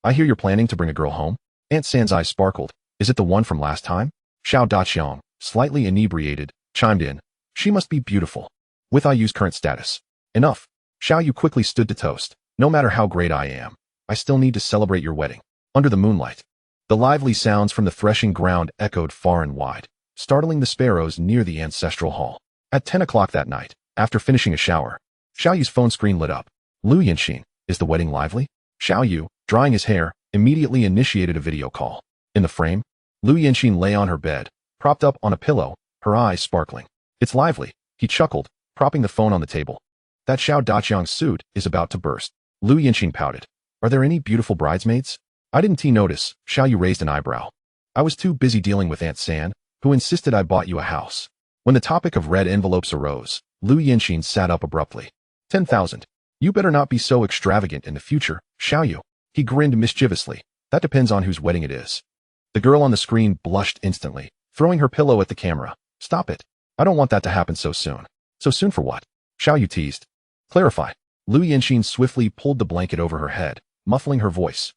I hear you're planning to bring a girl home? Aunt San's eyes sparkled. Is it the one from last time? Xiao Daqiang, slightly inebriated, chimed in. She must be beautiful. With Ah Yu's current status. Enough. Xiao Yu quickly stood to toast. No matter how great I am, I still need to celebrate your wedding. Under the moonlight, the lively sounds from the threshing ground echoed far and wide, startling the sparrows near the ancestral hall. At 10 o'clock that night, after finishing a shower, Xiao Yu's phone screen lit up. Lu Yanxin, is the wedding lively? Xiao Yu, drying his hair, immediately initiated a video call. In the frame, Lu Yanxin lay on her bed, propped up on a pillow, her eyes sparkling. It's lively, he chuckled, propping the phone on the table. That Xiao Daqiang's suit is about to burst. Lu Yanxin pouted. Are there any beautiful bridesmaids? I didn't notice. Xiao Yu raised an eyebrow. I was too busy dealing with Aunt San, who insisted I bought you a house. When the topic of red envelopes arose, Lu Yanxin sat up abruptly. 10,000. You better not be so extravagant in the future, Xiao Yu. He grinned mischievously. That depends on whose wedding it is. The girl on the screen blushed instantly, throwing her pillow at the camera. Stop it. I don't want that to happen so soon. So soon for what? Xiao Yu teased. Clarify. Lu Yanxin swiftly pulled the blanket over her head, muffling her voice.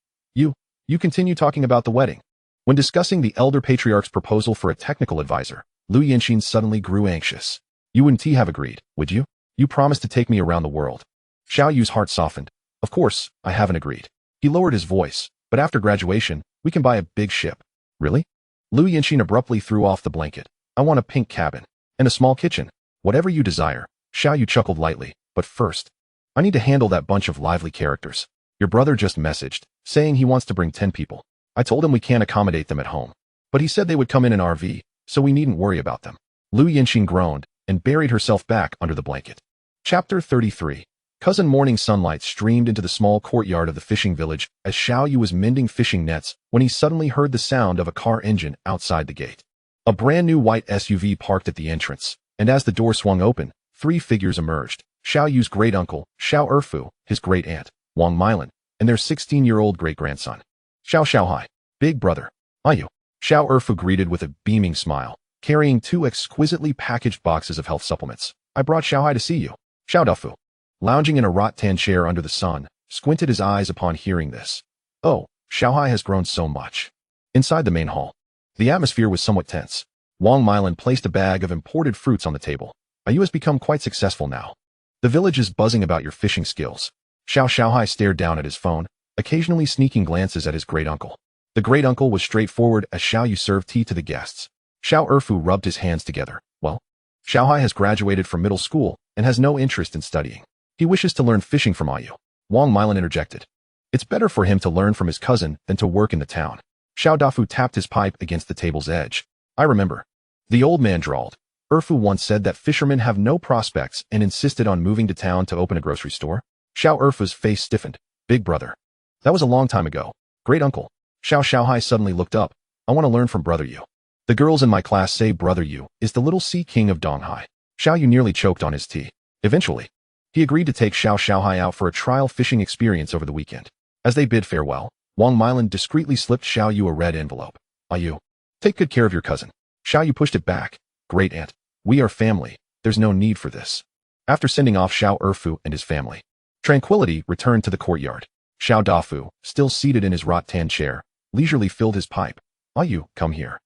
You continue talking about the wedding. When discussing the elder patriarch's proposal for a technical advisor, Lu Yanxin suddenly grew anxious. You wouldn't have agreed, would you? You promised to take me around the world. Xiao Yu's heart softened. Of course, I haven't agreed. He lowered his voice, but after graduation, we can buy a big ship. Really? Lu Yanxin abruptly threw off the blanket. I want a pink cabin. And a small kitchen. Whatever you desire. Xiao Yu chuckled lightly. But first, I need to handle that bunch of lively characters. Your brother just messaged, saying he wants to bring 10 people. I told him we can't accommodate them at home. But he said they would come in an RV, so we needn't worry about them. Lu Yanxin groaned and buried herself back under the blanket. Chapter 33. Cousin morning sunlight streamed into the small courtyard of the fishing village as Xiao Yu was mending fishing nets when he suddenly heard the sound of a car engine outside the gate. A brand new white SUV parked at the entrance, and as the door swung open, 3 figures emerged. Xiao Yu's great-uncle, Xiao Erfu, his great-aunt, Wang Mylan, and their 16-year-old great-grandson. Xiao Xiaohai, big brother. Ah Yu. Xiao Erfu greeted with a beaming smile, carrying 2 exquisitely packaged boxes of health supplements. I brought Xiaohai to see you. Xiao Dafu, lounging in a rattan chair under the sun, squinted his eyes upon hearing this. Oh, Xiaohai has grown so much. Inside the main hall, the atmosphere was somewhat tense. Wang Mylan placed a bag of imported fruits on the table. Ah Yu has become quite successful now. The village is buzzing about your fishing skills. Xiao Xiaohai stared down at his phone, occasionally sneaking glances at his great-uncle. The great-uncle was straightforward as Xiao Yu served tea to the guests. Xiao Erfu rubbed his hands together. Well, Xiaohai has graduated from middle school and has no interest in studying. He wishes to learn fishing from Ah Yu. Wang Mylan interjected. It's better for him to learn from his cousin than to work in the town. Xiao Dafu tapped his pipe against the table's edge. I remember. The old man drawled. Erfu once said that fishermen have no prospects and insisted on moving to town to open a grocery store. Xiao Erfu's face stiffened. Big brother. That was a long time ago. Great uncle. Xiao Xiaohai suddenly looked up. I want to learn from brother Yu. The girls in my class say brother Yu is the little sea king of Donghai. Xiao Yu nearly choked on his tea. Eventually, he agreed to take Xiao Xiaohai out for a trial fishing experience over the weekend. As they bid farewell, Wang Mylan discreetly slipped Xiao Yu a red envelope. Ah Yu, take good care of your cousin. Xiao Yu pushed it back. Great aunt. We are family. There's no need for this. After sending off Xiao Erfu and his family, tranquility returned to the courtyard. Xiao Dafu, still seated in his rattan chair, leisurely filled his pipe. "Ah, you, come here."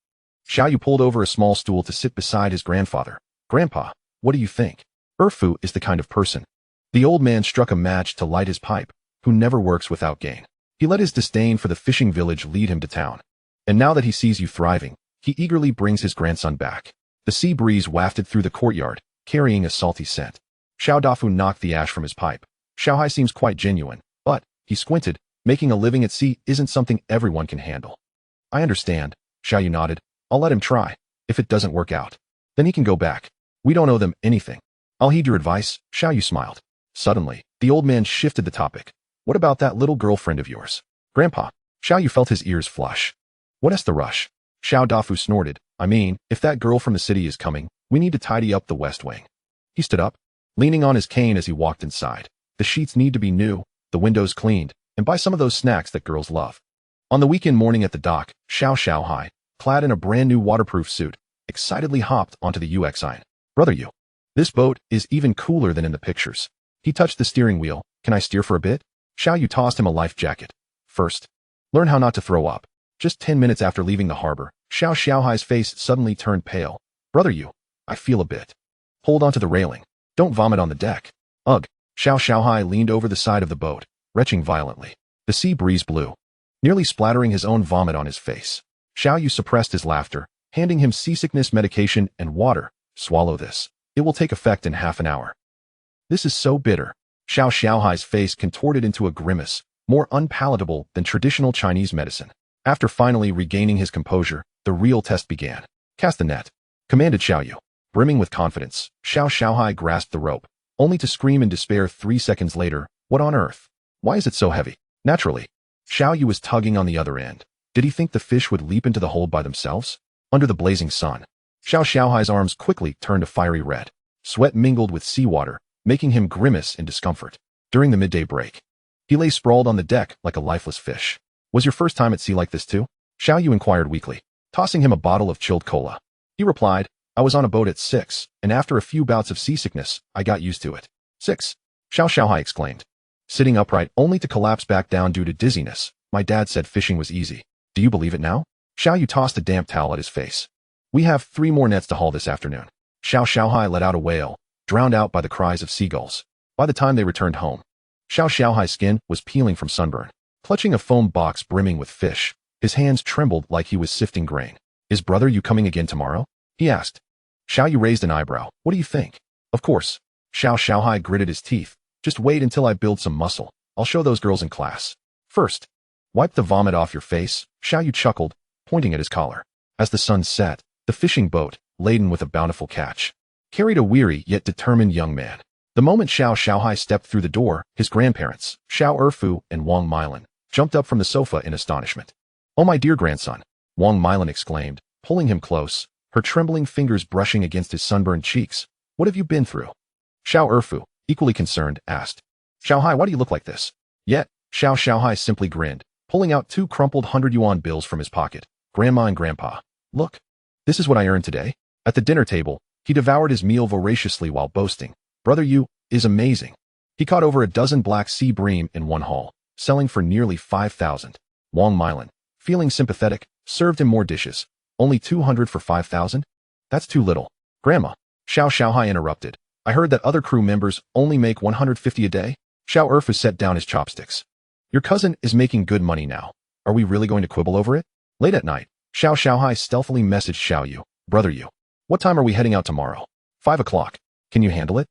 Xiao Yu pulled over a small stool to sit beside his grandfather. "Grandpa, what do you think? Erfu is the kind of person." The old man struck a match to light his pipe, who never works without gain. He let his disdain for the fishing village lead him to town. And now that he sees you thriving, he eagerly brings his grandson back. The sea breeze wafted through the courtyard, carrying a salty scent. Xiao Dafu knocked the ash from his pipe. Xiaohai seems quite genuine, but, he squinted, making a living at sea isn't something everyone can handle. "I understand," Xiao Yu nodded. "I'll let him try. If it doesn't work out, then he can go back. We don't owe them anything." "I'll heed your advice," Xiao Yu smiled. Suddenly, the old man shifted the topic. "What about that little girlfriend of yours?" "Grandpa." Xiao Yu felt his ears flush. "What's the rush?" Xiao Dafu snorted. "I mean, if that girl from the city is coming, we need to tidy up the west wing." He stood up, leaning on his cane as he walked inside. The sheets need to be new, the windows cleaned, and buy some of those snacks that girls love. On the weekend morning at the dock, Xiaohai, clad in a brand new waterproof suit, excitedly hopped onto the UXine. "Brother Yu, this boat is even cooler than in the pictures." He touched the steering wheel. "Can I steer for a bit?" Xiao Yu tossed him a life jacket. "First, learn how not to throw up." Just 10 minutes after leaving the harbor, Xiaohai's face suddenly turned pale. "Brother Yu, I feel a bit. Hold onto the railing. Don't vomit on the deck." "Ugh." Xiaohai leaned over the side of the boat, retching violently. The sea breeze blew, nearly splattering his own vomit on his face. Xiao Yu suppressed his laughter, handing him seasickness medication and water. "Swallow this. It will take effect in half an hour." "This is so bitter." Xiaohai's face contorted into a grimace, more unpalatable than traditional Chinese medicine. After finally regaining his composure, the real test began. "Cast the net," commanded Xiao Yu. Brimming with confidence, Xiaohai grasped the rope, only to scream in despair 3 seconds later. "What on earth? Why is it so heavy?" Naturally, Xiao Yu was tugging on the other end. Did he think the fish would leap into the hold by themselves? Under the blazing sun, Xiaohai's arms quickly turned a fiery red. Sweat mingled with seawater, making him grimace in discomfort. During the midday break, he lay sprawled on the deck like a lifeless fish. "Was your first time at sea like this too?" Xiao Yu inquired weakly, tossing him a bottle of chilled cola. He replied, "I was on a boat at 6, and after a few bouts of seasickness, I got used to it." 6. Xiaohai exclaimed, sitting upright only to collapse back down due to dizziness. "My dad said fishing was easy. Do you believe it now?" Xiao Yu tossed a damp towel at his face. "We have 3 more nets to haul this afternoon." Xiaohai let out a wail, drowned out by the cries of seagulls. By the time they returned home, Xiaohai's skin was peeling from sunburn. Clutching a foam box brimming with fish, his hands trembled like he was sifting grain. "Is brother Yu coming again tomorrow?" he asked. Xiao Yu raised an eyebrow. "What do you think?" "Of course." Xiaohai gritted his teeth. "Just wait until I build some muscle. I'll show those girls in class. First, wipe the vomit off your face." Xiao Yu chuckled, pointing at his collar. As the sun set, the fishing boat, laden with a bountiful catch, carried a weary yet determined young man. The moment Xiaohai stepped through the door, his grandparents, Xiao Erfu and Wang Milan, jumped up from the sofa in astonishment. "Oh, my dear grandson," Wang Milan exclaimed, pulling him close, her trembling fingers brushing against his sunburned cheeks. "What have you been through?" Xiao Erfu, equally concerned, asked. "Xiaohai, why do you look like this?" Yet, Xiaohai simply grinned, pulling out 2 crumpled 100 yuan bills from his pocket. "Grandma and Grandpa, look. This is what I earned today." At the dinner table, he devoured his meal voraciously while boasting. "Brother Yu is amazing." He caught over a dozen black sea bream in one haul, selling for nearly 5,000. Wang Milan, feeling sympathetic, served him more dishes. "Only 200 for 5,000? That's too little." "Grandma," Xiaohai interrupted. "I heard that other crew members only make 150 a day." Xiao Erfu set down his chopsticks. "Your cousin is making good money now. Are we really going to quibble over it?" Late at night, Xiaohai stealthily messaged Xiao Yu. "Brother Yu, what time are we heading out tomorrow?" 5 o'clock. "Can you handle it?"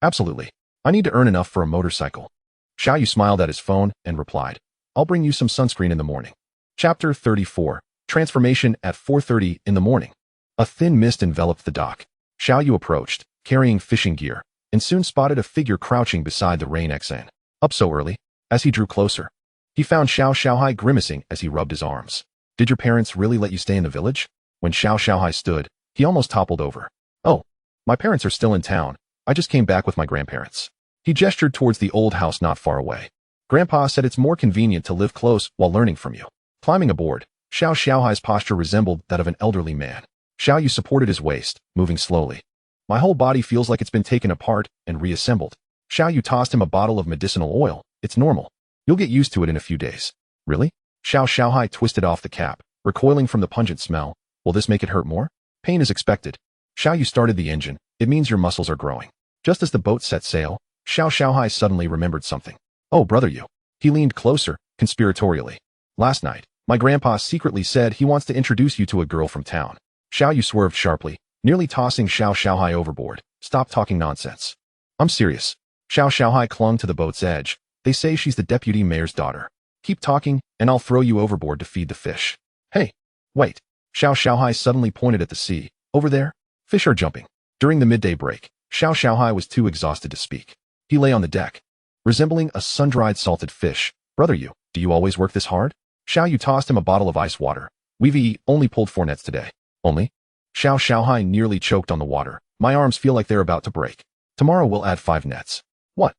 "Absolutely. I need to earn enough for a motorcycle." Xiao Yu smiled at his phone and replied, "I'll bring you some sunscreen in the morning." Chapter 34. Transformation at 4:30 in the morning. A thin mist enveloped the dock. Xiao Yu approached, carrying fishing gear, and soon spotted a figure crouching beside the rain XN. Up so early? As he drew closer, he found Xiaohai grimacing as he rubbed his arms. "Did your parents really let you stay in the village?" When Xiaohai stood, he almost toppled over. "Oh, my parents are still in town. I just came back with my grandparents." He gestured towards the old house not far away. "Grandpa said it's more convenient to live close while learning from you." Climbing aboard, Xiaohai's posture resembled that of an elderly man. Xiao Yu supported his waist, moving slowly. "My whole body feels like it's been taken apart and reassembled." Xiao Yu tossed him a bottle of medicinal oil. "It's normal. You'll get used to it in a few days." "Really?" Xiao Xiaohai twisted off the cap, recoiling from the pungent smell. Will this make it hurt more? Pain is expected. Xiao Yu started the engine. It means your muscles are growing. Just as the boat set sail, Xiao Xiaohai suddenly remembered something. Oh, brother Yu. He leaned closer, conspiratorially. Last night, my grandpa secretly said he wants to introduce you to a girl from town. Xiao Yu swerved sharply, nearly tossing Xiao Xiaohai overboard. Stop talking nonsense. I'm serious. Xiao Xiaohai clung to the boat's edge. They say she's the deputy mayor's daughter. Keep talking, and I'll throw you overboard to feed the fish. Hey, wait. Xiao Xiaohai suddenly pointed at the sea. Over there? Fish are jumping. During the midday break, Xiao Xiaohai was too exhausted to speak. He lay on the deck, resembling a sun-dried salted fish. Brother Yu, do you always work this hard? Xiao Yu tossed him a bottle of ice water. We've only pulled 4 nets today. Only? Xiao Xiaohai nearly choked on the water. My arms feel like they're about to break. Tomorrow we'll add 5 nets. What?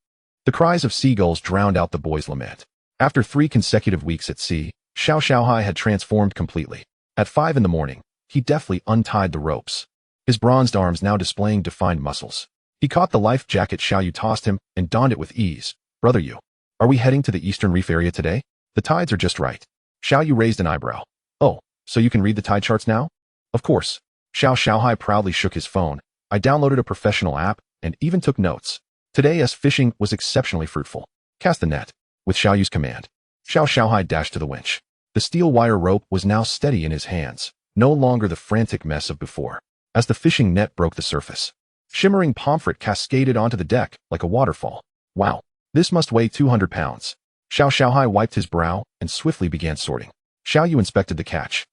The cries of seagulls drowned out the boy's lament. After 3 consecutive weeks at sea, Xiao Xiaohai had transformed completely. At 5 in the morning, he deftly untied the ropes, his bronzed arms now displaying defined muscles. He caught the life jacket Xiao Yu tossed him and donned it with ease. Brother Yu, are we heading to the Eastern Reef area today? The tides are just right. Xiao Yu raised an eyebrow. Oh, so you can read the tide charts now? Of course. Xiao Xiaohai proudly shook his phone. I downloaded a professional app and even took notes. Today's fishing was exceptionally fruitful. Cast the net. With Xiao Yu's command, Xiao Xiaohai dashed to the winch. The steel wire rope was now steady in his hands, no longer the frantic mess of before. As the fishing net broke the surface, shimmering pomfret cascaded onto the deck like a waterfall. Wow, this must weigh 200 pounds. Xiao Xiaohai wiped his brow and swiftly began sorting. Xiao Yu inspected the catch.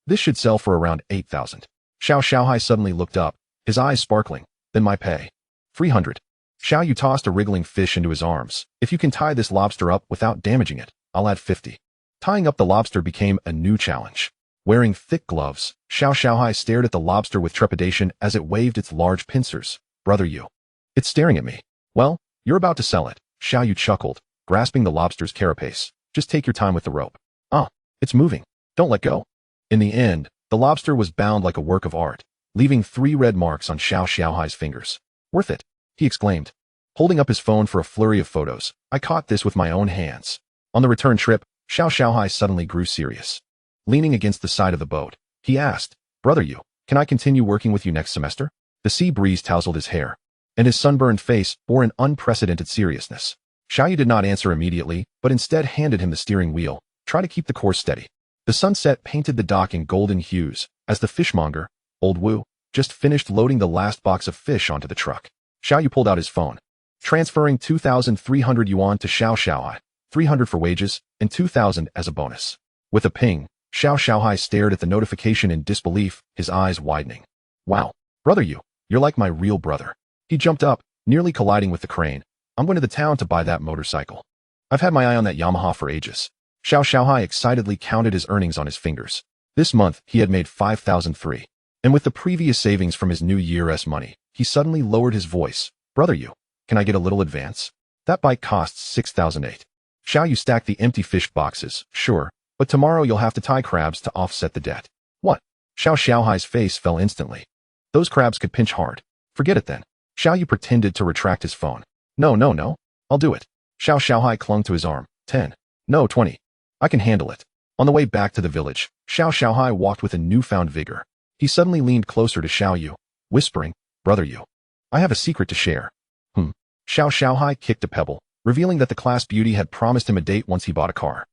This should sell for around 8,000. Xiao Xiaohai suddenly looked up, his eyes sparkling. Then my pay. 300. Xiao Yu tossed a wriggling fish into his arms. If you can tie this lobster up without damaging it, I'll add 50. Tying up the lobster became a new challenge. Wearing thick gloves, Xiao Xiaohai stared at the lobster with trepidation as it waved its large pincers. Brother Yu. It's staring at me. Well, you're about to sell it. Xiao Yu chuckled, grasping the lobster's carapace. Just take your time with the rope. Ah, it's moving. Don't let go. In the end, the lobster was bound like a work of art, leaving 3 red marks on Xiao Xiaohai's fingers. Worth it, he exclaimed, holding up his phone for a flurry of photos. I caught this with my own hands. On the return trip, Xiao Xiaohai suddenly grew serious. Leaning against the side of the boat, he asked, Brother Yu, can I continue working with you next semester? The sea breeze tousled his hair, and his sunburned face bore an unprecedented seriousness. Xiao Yu did not answer immediately, but instead handed him the steering wheel. Try to keep the course steady. The sunset painted the dock in golden hues, as the fishmonger, Old Wu, just finished loading the last box of fish onto the truck. Xiao Yu pulled out his phone, transferring 2,300 yuan to Xiao Xiaohai, 300 for wages, and 2,000 as a bonus. With a ping, Xiao Xiaohai stared at the notification in disbelief, his eyes widening. Wow, brother Yu, you're like my real brother. He jumped up, nearly colliding with the crane. I'm going to the town to buy that motorcycle. I've had my eye on that Yamaha for ages. Xiao Xiaohai excitedly counted his earnings on his fingers. This month, he had made 5,003. And with the previous savings from his New Year's money, he suddenly lowered his voice. Brother Yu, can I get a little advance? That bike costs 6,008. Xiao Yu stacked the empty fish boxes. Sure, but tomorrow you'll have to tie crabs to offset the debt. What? Xiao Xiaohai's face fell instantly. Those crabs could pinch hard. Forget it then. Xiao Yu pretended to retract his phone. No. I'll do it. Xiao Xiaohai clung to his arm. 10. No, 20. I can handle it. On the way back to the village, Xiao Xiaohai walked with a newfound vigor. He suddenly leaned closer to Xiao Yu, whispering, Brother Yu, I have a secret to share. Xiao Xiaohai kicked a pebble, revealing that the class beauty had promised him a date once he bought a car.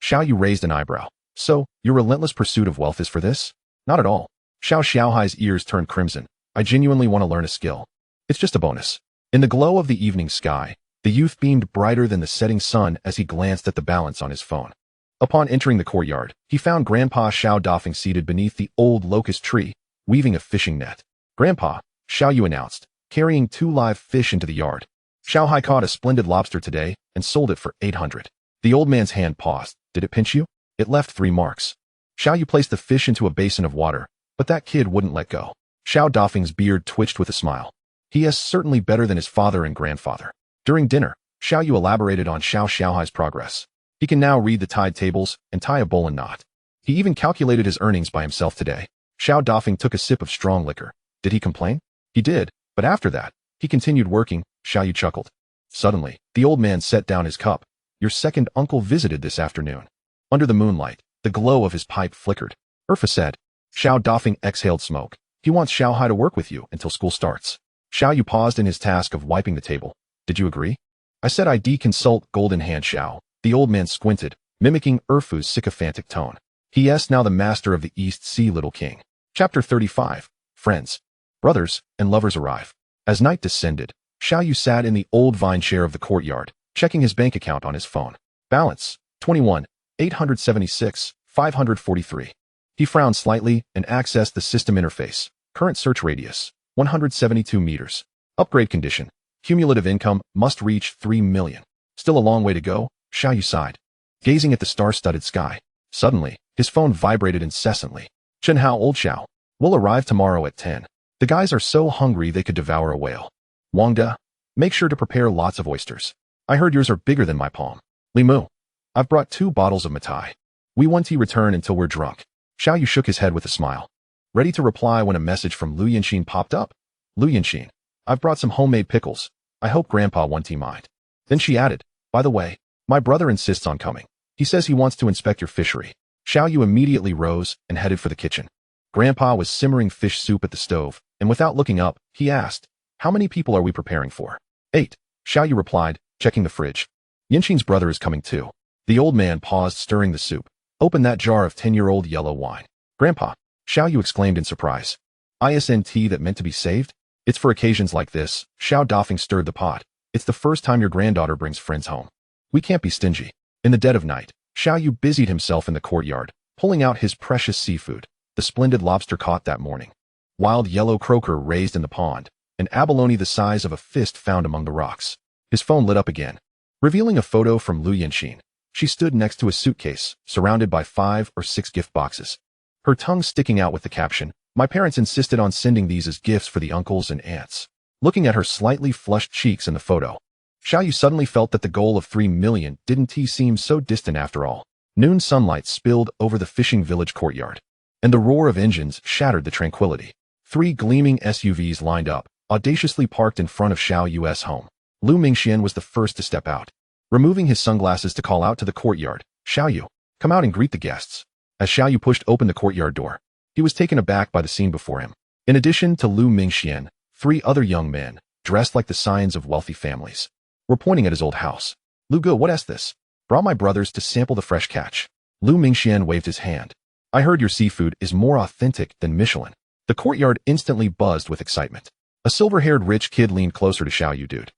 Xiao Yu raised an eyebrow. So, your relentless pursuit of wealth is for this? Not at all. Xiao Xiaohai's ears turned crimson. I genuinely want to learn a skill. It's just a bonus. In the glow of the evening sky, the youth beamed brighter than the setting sun as he glanced at the balance on his phone. Upon entering the courtyard, he found Grandpa Xiao Dafeng seated beneath the old locust tree, weaving a fishing net. Grandpa, Xiao Yu announced, carrying 2 live fish into the yard. Xiaohai caught a splendid lobster today and sold it for 800. The old man's hand paused. Did it pinch you? It left 3 marks. Xiao Yu placed the fish into a basin of water, but that kid wouldn't let go. Xiao Dafeng's beard twitched with a smile. He is certainly better than his father and grandfather. During dinner, Xiao Yu elaborated on Xiao Xiaohai's progress. He can now read the tide tables and tie a bowline knot. He even calculated his earnings by himself today. Xiao Dafeng took a sip of strong liquor. Did he complain? He did, but after that, he continued working. Xiao Yu chuckled. Suddenly, the old man set down his cup. Your second uncle visited this afternoon. Under the moonlight, the glow of his pipe flickered. Urfa said. Xiao Dafeng exhaled smoke. He wants Xiao Hai to work with you until school starts. Xiao Yu paused in his task of wiping the table. Did you agree? I said I'd consult Golden Hand Xiao. The old man squinted, mimicking Urfu's sycophantic tone. He is now the master of the East Sea, little king. Chapter 35. Friends, brothers, and lovers arrive. As night descended, Xiao Yu sat in the old vine chair of the courtyard, checking his bank account on his phone. Balance, 21,876, 543. He frowned slightly and accessed the system interface. Current search radius, 172 meters. Upgrade condition, cumulative income must reach 3 million. Still a long way to go, Xiao Yu sighed. Gazing at the star-studded sky, suddenly, his phone vibrated incessantly. Chen Hao, old Xiao. We'll arrive tomorrow at 10. The guys are so hungry they could devour a whale. Wang De, make sure to prepare lots of oysters. I heard yours are bigger than my palm. Li Mu, I've brought 2 bottles of Matai. We won't return until we're drunk. Xiao Yu shook his head with a smile, ready to reply when a message from Lu Yanxin popped up. Lu Yanxin, I've brought some homemade pickles. I hope Grandpa won't mind. Then she added, by the way, my brother insists on coming. He says he wants to inspect your fishery. Xiao Yu immediately rose and headed for the kitchen. Grandpa was simmering fish soup at the stove, and without looking up, he asked, how many people are we preparing for? 8. Xiao Yu replied, checking the fridge. Yanxin's brother is coming too. The old man paused, stirring the soup. Open that jar of 10-year-old yellow wine. Grandpa, Xiao Yu exclaimed in surprise. Isn't that meant to be saved? It's for occasions like this. Xiao Dafeng stirred the pot. It's the first time your granddaughter brings friends home. We can't be stingy. In the dead of night, Xiao Yu busied himself in the courtyard, pulling out his precious seafood, the splendid lobster caught that morning. Wild yellow croaker raised in the pond, an abalone the size of a fist found among the rocks. His phone lit up again, revealing a photo from Lu Yanxin. She stood next to a suitcase, surrounded by 5 or 6 gift boxes. Her tongue sticking out with the caption, my parents insisted on sending these as gifts for the uncles and aunts. Looking at her slightly flushed cheeks in the photo, Xiao Yu suddenly felt that the goal of 3 million didn't seem so distant after all. Noon sunlight spilled over the fishing village courtyard, and the roar of engines shattered the tranquility. 3 gleaming SUVs lined up, audaciously parked in front of Xiao Yu's home. Lu Mingxian was the first to step out, removing his sunglasses to call out to the courtyard, Xiao Yu, come out and greet the guests. As Xiao Yu pushed open the courtyard door, he was taken aback by the scene before him. In addition to Lu Mingxian, 3 other young men, dressed like the scions of wealthy families, were pointing at his old house. Lu Ge, what is this? Brought my brothers to sample the fresh catch. Lu Mingxian waved his hand. I heard your seafood is more authentic than Michelin. The courtyard instantly buzzed with excitement. A silver-haired rich kid leaned closer to Xiao Yu. Dude,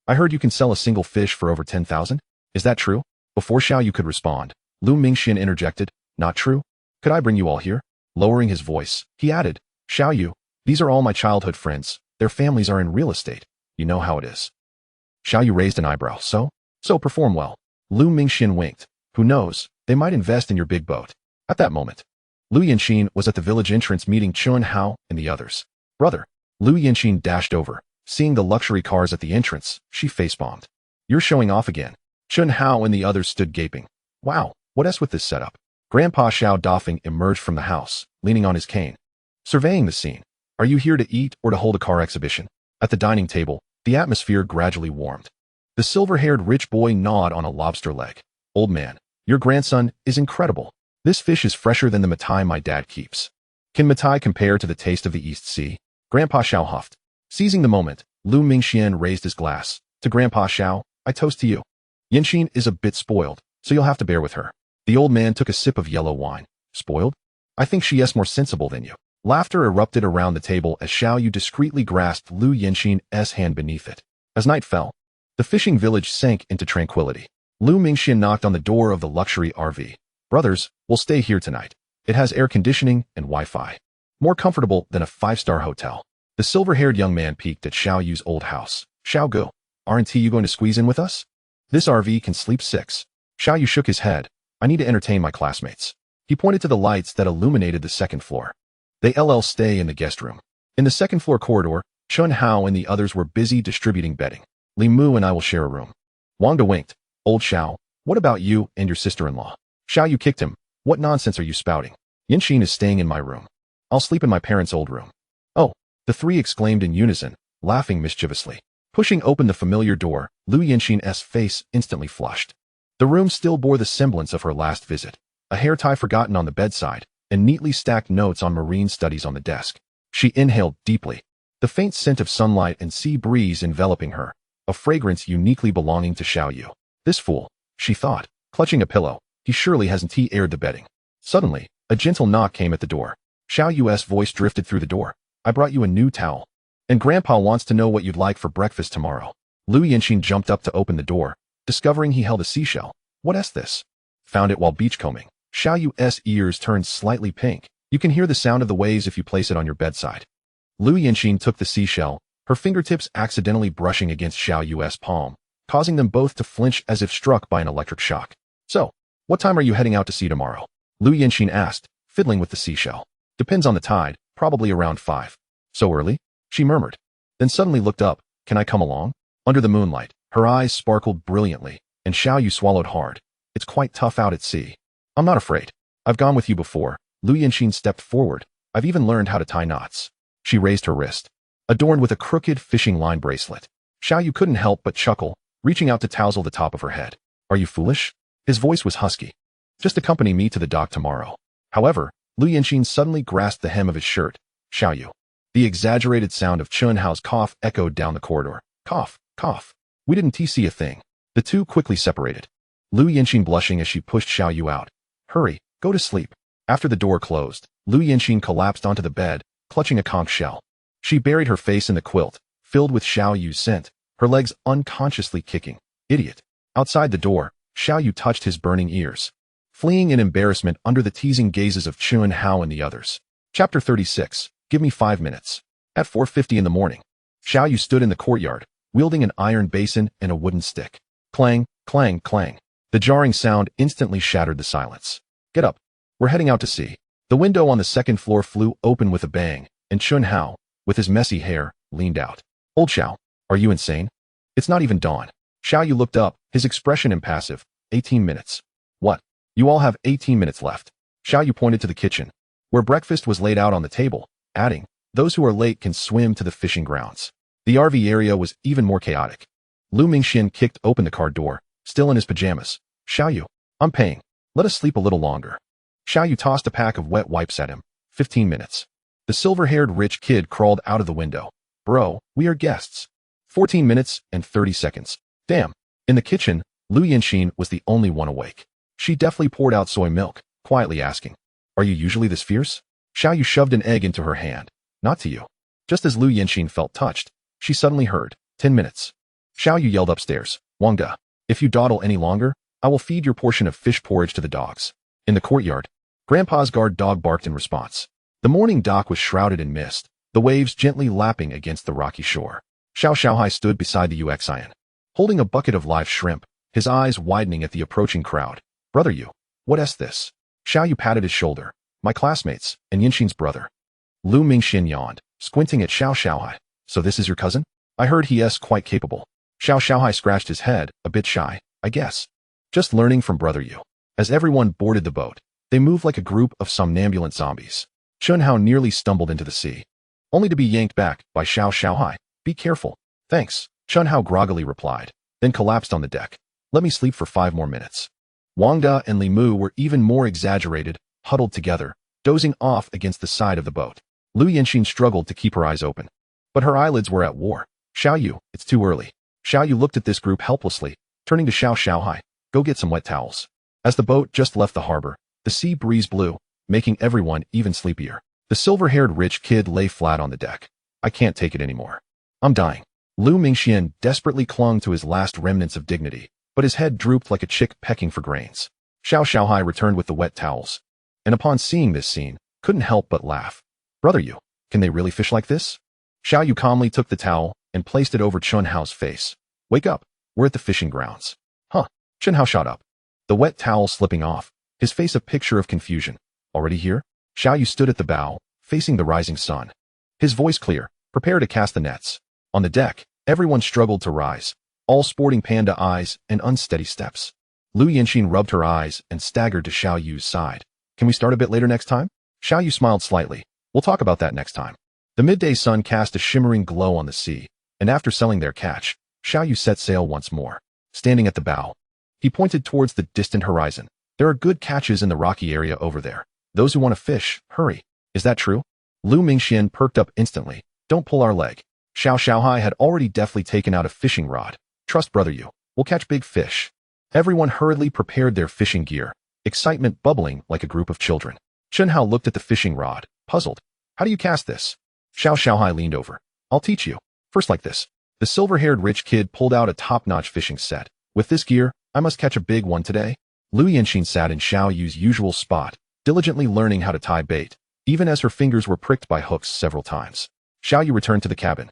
I heard you can sell a single fish for over 10,000? Is that true? Before Xiao Yu could respond, Lu Mingxian interjected, not true? Could I bring you all here? Lowering his voice, he added, Xiao Yu, these are all my childhood friends. Their families are in real estate. You know how it is. Xiao Yu raised an eyebrow. So perform well. Lu Mingxian winked. Who knows, they might invest in your big boat. At that moment, Lu Yanxin was at the village entrance meeting Chen Hao and the others. Brother, Lu Yanxin dashed over. Seeing the luxury cars at the entrance, she facepalmed. You're showing off again. Chen Hao and the others stood gaping. Wow, what is with this setup? Grandpa Xiao Dafeng emerged from the house, leaning on his cane, surveying the scene. Are you here to eat or to hold a car exhibition? At the dining table, the atmosphere gradually warmed. The silver-haired rich boy gnawed on a lobster leg. Old man, your grandson is incredible. This fish is fresher than the Matai my dad keeps. Can Matai compare to the taste of the East Sea? Grandpa Xiao huffed. Seizing the moment, Lu Mingxian raised his glass. To Grandpa Xiao, I toast to you. Yanxin is a bit spoiled, so you'll have to bear with her. The old man took a sip of yellow wine. Spoiled? I think she is more sensible than you. Laughter erupted around the table as Xiao Yu discreetly grasped Lu Yanxin's hand beneath it. As night fell, the fishing village sank into tranquility. Lu Mingxian knocked on the door of the luxury RV. Brothers, we'll stay here tonight. It has air conditioning and Wi-Fi. More comfortable than a 5-star hotel. The silver-haired young man peeked at Xiao Yu's old house. Xiao Gu, aren't you going to squeeze in with us? This RV can sleep 6. Xiao Yu shook his head. I need to entertain my classmates. He pointed to the lights that illuminated the second floor. They'll stay in the guest room. In the second floor corridor, Chen Hao and the others were busy distributing bedding. Li Mu and I will share a room. Wang De winked. Old Xiao, what about you and your sister-in-law? Xiao Yu kicked him. What nonsense are you spouting? Yanxin is staying in my room. I'll sleep in my parents' old room. Oh, the 3 exclaimed in unison, laughing mischievously. Pushing open the familiar door, Lu Yanxin's face instantly flushed. The room still bore the semblance of her last visit. a hair tie forgotten on the bedside, and neatly stacked notes on marine studies on the desk. She inhaled deeply, the faint scent of sunlight and sea breeze enveloping her, a fragrance uniquely belonging to Xiaoyu. This fool, she thought, clutching a pillow, he surely hasn't aired the bedding. Suddenly, a gentle knock came at the door. Xiaoyu's voice drifted through the door. I brought you a new towel. And Grandpa wants to know what you'd like for breakfast tomorrow. Lu Yinxin jumped up to open the door, discovering he held a seashell. What's this? Found it while beachcombing. Xiaoyu's ears turned slightly pink. You can hear the sound of the waves if you place it on your bedside. Lu Yinxin took the seashell, her fingertips accidentally brushing against Xiaoyu's palm, causing them both to flinch as if struck by an electric shock. So, what time are you heading out to sea tomorrow? Lu Yinxin asked, fiddling with the seashell. Depends on the tide, probably around 5. So early? She murmured. Then suddenly looked up. Can I come along? Under the moonlight, her eyes sparkled brilliantly, and Xiaoyu swallowed hard. It's quite tough out at sea. I'm not afraid. I've gone with you before. Lu Yinxin stepped forward. I've even learned how to tie knots. She raised her wrist, adorned with a crooked fishing line bracelet. Xiaoyu couldn't help but chuckle, reaching out to tousle the top of her head. Are you foolish? His voice was husky. Just accompany me to the dock tomorrow. However, Lu Yinxin suddenly grasped the hem of his shirt. Xiaoyu. The exaggerated sound of Chun Hao's cough echoed down the corridor. Cough, cough. We didn't see a thing. The two quickly separated. Lu Yinxin blushing as she pushed Xiaoyu out. Hurry, go to sleep. After the door closed, Lu Yinxin collapsed onto the bed, clutching a conch shell. She buried her face in the quilt, filled with Xiaoyu's scent, her legs unconsciously kicking. Idiot. Outside the door, Xiaoyu touched his burning ears, fleeing in embarrassment under the teasing gazes of Chun Hao and the others. Chapter 36. Give me 5 minutes. At 4:50 in the morning, Xiaoyu stood in the courtyard, wielding an iron basin and a wooden stick. Clang, clang, clang. The jarring sound instantly shattered the silence. Get up. We're heading out to sea. The window on the second floor flew open with a bang, and Chun Hao, with his messy hair, leaned out. Old Xiao, are you insane? It's not even dawn. Xiaoyu looked up, his expression impassive. 18 minutes. What? You all have 18 minutes left. Xiaoyu pointed to the kitchen, where breakfast was laid out on the table, adding, those who are late can swim to the fishing grounds. The RV area was even more chaotic. Lu Mingxian kicked open the car door, still in his pajamas. Xiaoyu, I'm paying. Let us sleep a little longer. Xiaoyu tossed a pack of wet wipes at him. 15 minutes. The silver-haired rich kid crawled out of the window. Bro, we are guests. 14 minutes and 30 seconds. Damn. In the kitchen, Lu Yinxin was the only one awake. She deftly poured out soy milk, quietly asking, are you usually this fierce? Xiaoyu shoved an egg into her hand. Not to you. Just as Lu Yinxin felt touched, she suddenly heard, 10 minutes. Xiaoyu yelled upstairs, Wangda, if you dawdle any longer, I will feed your portion of fish porridge to the dogs. In the courtyard, Grandpa's guard dog barked in response. The morning dock was shrouded in mist, the waves gently lapping against the rocky shore. Xiao Xiaohai stood beside the Uxian, holding a bucket of live shrimp, his eyes widening at the approaching crowd. Brother Yu, what's this? Xiaoyu patted his shoulder. My classmates, and Yinxin's brother. Lu Mingxian yawned, squinting at Xiao Xiaohai. So this is your cousin? I heard he's quite capable. Xiao Xiaohai scratched his head, a bit shy, I guess. Just learning from brother Yu. As everyone boarded the boat, they moved like a group of somnambulant zombies. Chun Hao nearly stumbled into the sea, only to be yanked back by Xiao Xiaohai. Be careful. Thanks, Chun Hao groggily replied, then collapsed on the deck. Let me sleep for 5 more minutes. Wang Da and Li Mu were even more exaggerated, huddled together, dozing off against the side of the boat. Lu Yinxin struggled to keep her eyes open, but her eyelids were at war. Xiaoyu, it's too early. Xiaoyu looked at this group helplessly, turning to Xiao Xiaohai. Go get some wet towels. As the boat just left the harbor, the sea breeze blew, making everyone even sleepier. The silver-haired rich kid lay flat on the deck. I can't take it anymore. I'm dying. Lu Mingxian desperately clung to his last remnants of dignity, but his head drooped like a chick pecking for grains. Xiao Xiaohai returned with the wet towels, and upon seeing this scene, couldn't help but laugh. Brother Yu, can they really fish like this? Xiaoyu calmly took the towel and placed it over Chun Hao's face. Wake up, we're at the fishing grounds. Huh, Chun Hao shot up, the wet towel slipping off, his face a picture of confusion. Already here? Xiaoyu stood at the bow, facing the rising sun. His voice clear, prepare to cast the nets. On the deck, everyone struggled to rise, all sporting panda eyes and unsteady steps. Lu Yinxin rubbed her eyes and staggered to Xiaoyu's side. Can we start a bit later next time? Xiaoyu smiled slightly. We'll talk about that next time. The midday sun cast a shimmering glow on the sea, and after selling their catch, Xiaoyu set sail once more. Standing at the bow, he pointed towards the distant horizon. There are good catches in the rocky area over there. Those who want to fish, hurry. Is that true? Lu Mingxian perked up instantly. Don't pull our leg. Xiao Xiaohai had already deftly taken out a fishing rod. Trust brother you. We'll catch big fish. Everyone hurriedly prepared their fishing gear, excitement bubbling like a group of children. Chen Hao looked at the fishing rod, puzzled. How do you cast this? Xiao Xiaohai leaned over. I'll teach you. First like this. The silver-haired rich kid pulled out a top-notch fishing set. With this gear, I must catch a big one today. Lu Yanxin sat in Xiao Yu's usual spot, diligently learning how to tie bait, even as her fingers were pricked by hooks several times. Xiao Yu returned to the cabin,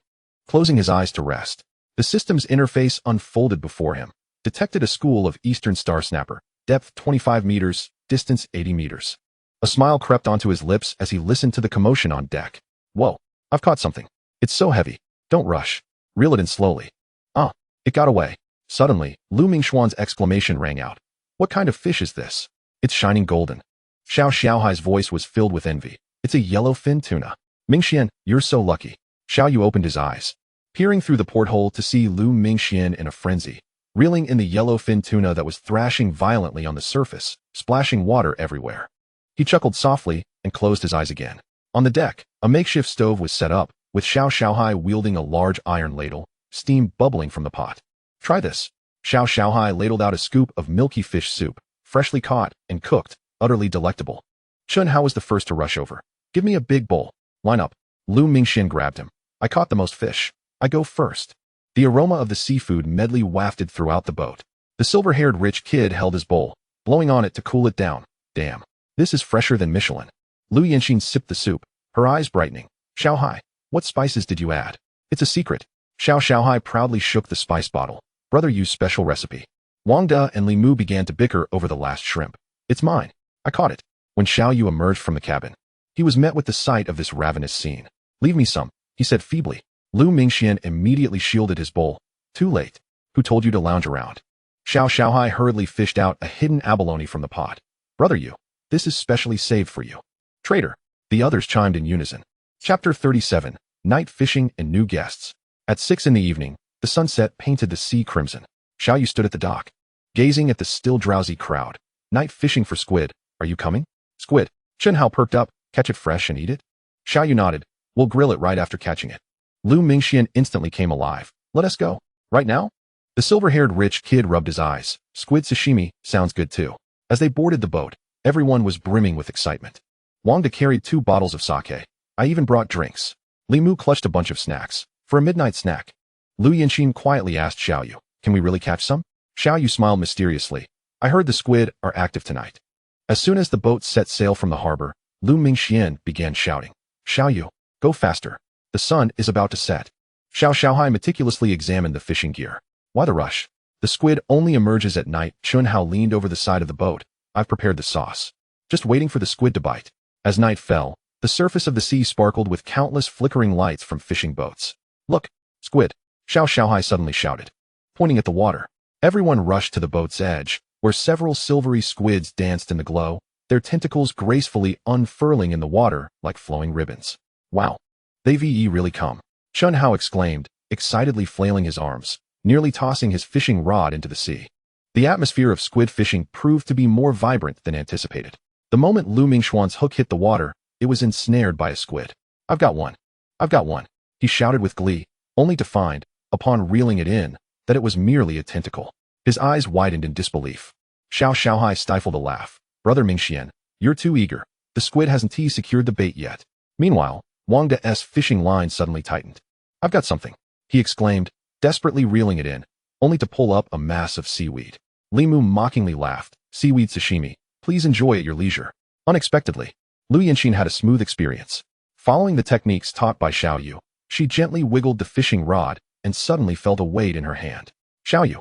closing his eyes to rest. The system's interface unfolded before him. Detected a school of eastern star snapper, depth 25 meters, distance 80 meters. A smile crept onto his lips as he listened to the commotion on deck. Whoa, I've caught something. It's so heavy. Don't rush. Reel it in slowly. Ah, it got away. Suddenly, Lu Mingxuan's exclamation rang out. What kind of fish is this? It's shining golden. Xiao Xiaohai's voice was filled with envy. It's a yellowfin tuna. Mingxian, you're so lucky. Xiao Yu opened his eyes, peering through the porthole to see Lu Mingxian in a frenzy, reeling in the yellowfin tuna that was thrashing violently on the surface, splashing water everywhere. He chuckled softly and closed his eyes again. On the deck, a makeshift stove was set up, with Xiao Xiaohai wielding a large iron ladle, steam bubbling from the pot. Try this. Xiao Xiaohai ladled out a scoop of milky fish soup, freshly caught and cooked, utterly delectable. Chen Hao was the first to rush over. Give me a big bowl. Line up. Lu Mingxian grabbed him. I caught the most fish. I go first. The aroma of the seafood medley wafted throughout the boat. The silver-haired rich kid held his bowl, blowing on it to cool it down. Damn. This is fresher than Michelin. Lu Yanxin sipped the soup, her eyes brightening. Xiaohai, what spices did you add? It's a secret. Xiao Xiaohai proudly shook the spice bottle. Brother used special recipe. Wang De and Li Mu began to bicker over the last shrimp. It's mine. I caught it. When Xiao Yu emerged from the cabin, he was met with the sight of this ravenous scene. Leave me some, he said feebly. Lu Mingxian immediately shielded his bowl. Too late. Who told you to lounge around? Xiao Xiaohai hurriedly fished out a hidden abalone from the pot. Brother Yu, this is specially saved for you. Traitor. The others chimed in unison. Chapter 37, Night Fishing and New Guests. At 6 in the evening, the sunset painted the sea crimson. Xiao Yu stood at the dock, gazing at the still drowsy crowd. Night fishing for squid. Are you coming? Squid. Chen Hao perked up. Catch it fresh and eat it? Xiao Yu nodded. We'll grill it right after catching it. Lu Mingxian instantly came alive. Let us go. Right now? The silver-haired rich kid rubbed his eyes. Squid sashimi sounds good too. As they boarded the boat, everyone was brimming with excitement. Wang De carried 2 bottles of sake. I even brought drinks. Li Mu clutched a bunch of snacks. For a midnight snack, Lu Yanxin quietly asked Xiao Yu, can we really catch some? Xiao Yu smiled mysteriously. I heard the squid are active tonight. As soon as the boat set sail from the harbor, Lu Mingxian began shouting. Xiao Yu, go faster. The sun is about to set. Xiao Xiaohai meticulously examined the fishing gear. Why the rush? The squid only emerges at night. Chen Hao leaned over the side of the boat. I've prepared the sauce. Just waiting for the squid to bite. As night fell, the surface of the sea sparkled with countless flickering lights from fishing boats. Look, squid. Xiao Xiaohai suddenly shouted, pointing at the water. Everyone rushed to the boat's edge, where several silvery squids danced in the glow, their tentacles gracefully unfurling in the water like flowing ribbons. Wow. They've really come. Chen Hao exclaimed, excitedly flailing his arms, nearly tossing his fishing rod into the sea. The atmosphere of squid fishing proved to be more vibrant than anticipated. The moment Lu Mingxuan's hook hit the water, it was ensnared by a squid. I've got one. I've got one. He shouted with glee, only to find, upon reeling it in, that it was merely a tentacle. His eyes widened in disbelief. Xiao Xiaohai stifled a laugh. Brother Mingxian, you're too eager. The squid hasn't secured the bait yet. Meanwhile, Wang De's fishing line suddenly tightened. I've got something, he exclaimed, desperately reeling it in, only to pull up a mass of seaweed. Li Mu mockingly laughed. Seaweed sashimi. Please enjoy at your leisure. Unexpectedly, Lu Yanxin had a smooth experience. Following the techniques taught by Xiao Yu, she gently wiggled the fishing rod and suddenly felt a weight in her hand. Xiao Yu.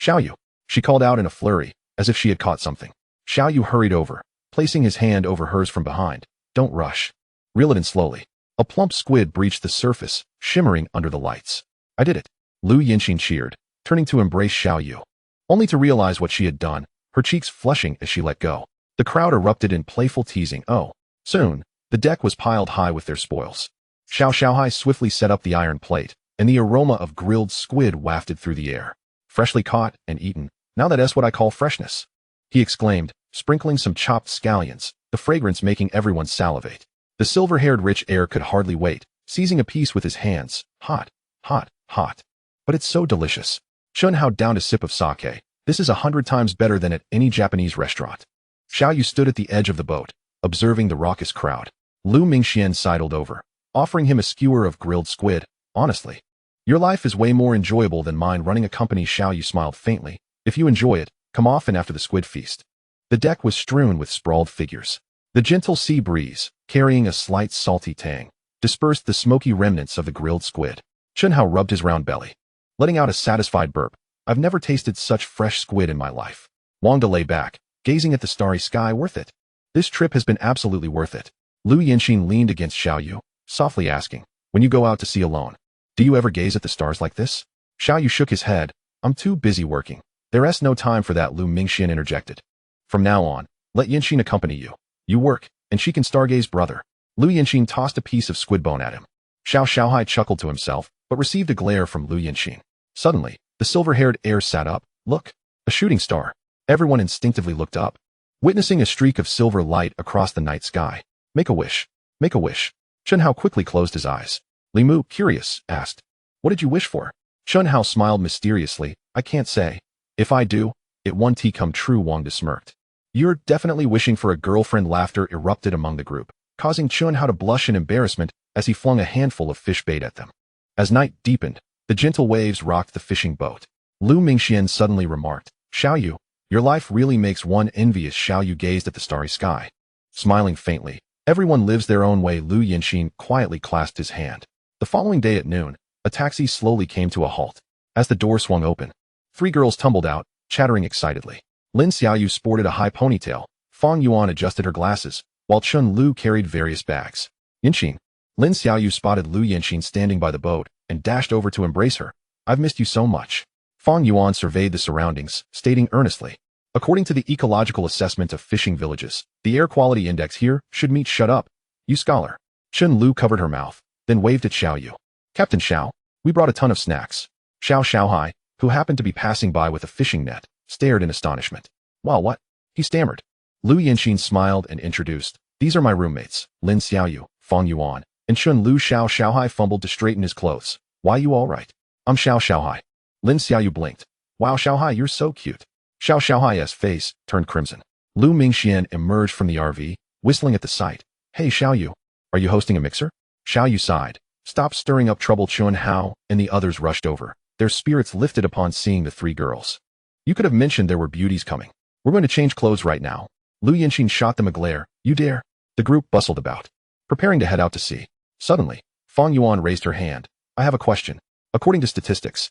Xiao Yu. She called out in a flurry, as if she had caught something. Xiao Yu hurried over, placing his hand over hers from behind. Don't rush. Reel it in slowly. A plump squid breached the surface, shimmering under the lights. I did it. Lu Yanxin cheered, turning to embrace Xiao Yu. Only to realize what she had done, her cheeks flushing as she let go. The crowd erupted in playful teasing. Oh. Soon, the deck was piled high with their spoils. Xiao Xiaohai swiftly set up the iron plate, and the aroma of grilled squid wafted through the air. Freshly caught and eaten. Now that's what I call freshness. He exclaimed, sprinkling some chopped scallions, the fragrance making everyone salivate. The silver-haired rich heir could hardly wait, seizing a piece with his hands. Hot, hot, hot. But it's so delicious. Chun Hao downed a sip of sake. This is 100 times better than at any Japanese restaurant. Xiao Yu stood at the edge of the boat, observing the raucous crowd. Lu Mingxian sidled over, offering him a skewer of grilled squid. Honestly, your life is way more enjoyable than mine running a company. Xiao Yu smiled faintly. If you enjoy it, come often after the squid feast. The deck was strewn with sprawled figures. The gentle sea breeze, carrying a slight salty tang, dispersed the smoky remnants of the grilled squid. Chun Hao rubbed his round belly, letting out a satisfied burp. I've never tasted such fresh squid in my life. Wang De lay back, gazing at the starry sky. Worth it. This trip has been absolutely worth it. Lu Yinxin leaned against Xiao Yu, softly asking, when you go out to sea alone, do you ever gaze at the stars like this? Xiao Yu shook his head. I'm too busy working. There's no time for that, Lu Mingxian interjected. From now on, let Yinxin accompany you. You work, and she can stargaze, brother. Lu Yinxin tossed a piece of squid bone at him. Xiao Xiaohai chuckled to himself, but received a glare from Lu Yinxin. Suddenly, the silver-haired heir sat up. Look, a shooting star. Everyone instinctively looked up, witnessing a streak of silver light across the night sky. Make a wish. Make a wish. Chun Hao quickly closed his eyes. Li Mu, curious, asked, what did you wish for? Chun Hao smiled mysteriously. I can't say. If I do, it won't come true. Wang De smirked. You're definitely wishing for a girlfriend. Laughter erupted among the group, causing Chun Hao to blush in embarrassment as he flung a handful of fish bait at them. As night deepened, the gentle waves rocked the fishing boat. Lu Mingxian suddenly remarked, Xiao Yu, your life really makes one envious. Xiao Yu gazed at the starry sky, smiling faintly. Everyone lives their own way. Lu Yinxin quietly clasped his hand. The following day at noon, a taxi slowly came to a halt. As the door swung open, 3 girls tumbled out, chattering excitedly. Lin Xiaoyu sported a high ponytail. Fang Yuan adjusted her glasses, while Chun Lu carried various bags. Yinxin. Lin Xiaoyu spotted Lu Yinxin standing by the boat and dashed over to embrace her. I've missed you so much. Fang Yuan surveyed the surroundings, stating earnestly, according to the ecological assessment of fishing villages, the air quality index here should meet. Shut up, you scholar. Chun Lu covered her mouth, then waved at Xiao Yu. Captain Xiao, we brought a ton of snacks. Xiao Xiaohai, who happened to be passing by with a fishing net, stared in astonishment. Wow, what? He stammered. Lu Yinxin smiled and introduced, these are my roommates, Lin Xiaoyu, Fang Yuan, and Chun Lu. Xiao Xiaohai fumbled to straighten his clothes. Why, you all right? I'm Xiao Xiaohai. Lin Xiaoyu blinked. Wow, Xiaohai, you're so cute. Xiao Xiaohai's face turned crimson. Lu Mingxian emerged from the RV, whistling at the sight. Hey Xiao Yu, are you hosting a mixer? Xiao Yu sighed. Stop stirring up trouble. Chun Hao and the others rushed over, their spirits lifted upon seeing the 3 girls. You could have mentioned there were beauties coming. We're going to change clothes right now. Lu Yinxin shot them a glare. You dare? The group bustled about, preparing to head out to sea. Suddenly, Fang Yuan raised her hand. I have a question. According to statistics,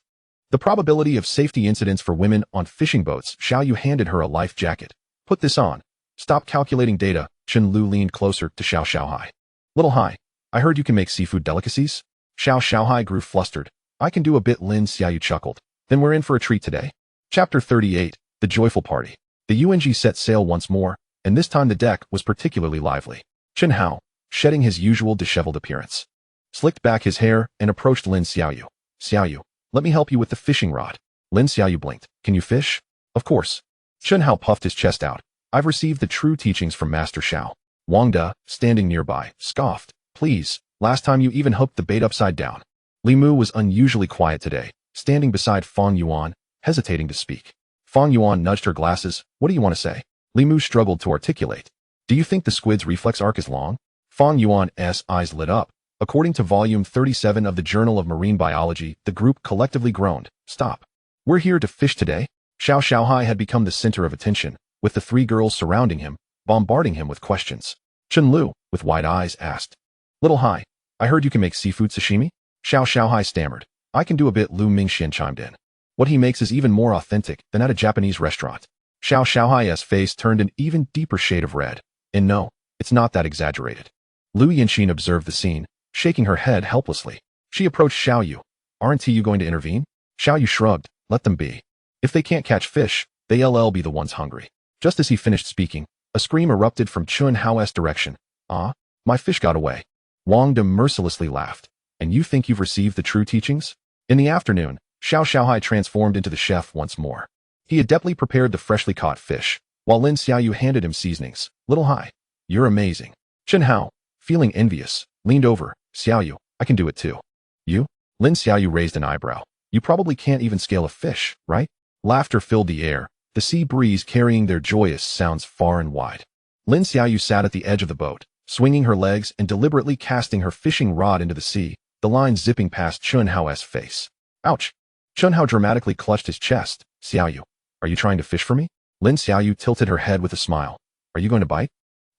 the probability of safety incidents for women on fishing boats. Xiao Yu handed her a life jacket. Put this on. Stop calculating data. Chun Lu leaned closer to Xiao Xiaohai. Little Hai, I heard you can make seafood delicacies. Xiao Xiaohai grew flustered. I can do a bit. Lin Xiaoyu chuckled. Then we're in for a treat today. Chapter 38, The Joyful Party. The UNG set sail once more, and this time the deck was particularly lively. Chun Hao, shedding his usual disheveled appearance, slicked back his hair and approached Lin Xiaoyu. Xiaoyu, let me help you with the fishing rod. Lin Xiaoyu blinked. Can you fish? Of course. Chun Hao puffed his chest out. I've received the true teachings from Master Xiao. Wang De, standing nearby, scoffed. Please, last time you even hooked the bait upside down. Li Mu was unusually quiet today, standing beside Fang Yuan, hesitating to speak. Fang Yuan nudged her glasses. What do you want to say? Li Mu struggled to articulate. Do you think the squid's reflex arc is long? Fang Yuan's eyes lit up. According to volume 37 of the Journal of Marine Biology, the group collectively groaned. Stop. We're here to fish today? Xiao Xiaohai had become the center of attention, with the 3 girls surrounding him, bombarding him with questions. Chun Lu, with wide eyes, asked, Little Hai, I heard you can make seafood sashimi? Xiao Xiaohai stammered. I can do a bit. Lu Mingxian chimed in. What he makes is even more authentic than at a Japanese restaurant. Xiao Xiaohai's face turned an even deeper shade of red. And no, it's not that exaggerated. Lu Yinxin observed the scene, shaking her head helplessly. She approached Xiao Yu. Aren't you going to intervene? Xiao Yu shrugged. Let them be. If they can't catch fish, they'll be the ones hungry. Just as he finished speaking, a scream erupted from Chun Hao's direction. Ah, my fish got away. Wang De mercilessly laughed. And you think you've received the true teachings? In the afternoon, Xiao Xiaohai transformed into the chef once more. He adeptly prepared the freshly caught fish, while Lin Xiaoyu handed him seasonings. Little Hai, you're amazing. Chen Hao, feeling envious, leaned over. Xiaoyu, I can do it too. You? Lin Xiaoyu raised an eyebrow. You probably can't even scale a fish, right? Laughter filled the air, the sea breeze carrying their joyous sounds far and wide. Lin Xiaoyu sat at the edge of the boat, swinging her legs and deliberately casting her fishing rod into the sea, the line zipping past Chen Hao's face. Ouch! Chen Hao dramatically clutched his chest. Xiaoyu, are you trying to fish for me? Lin Xiaoyu tilted her head with a smile. Are you going to bite?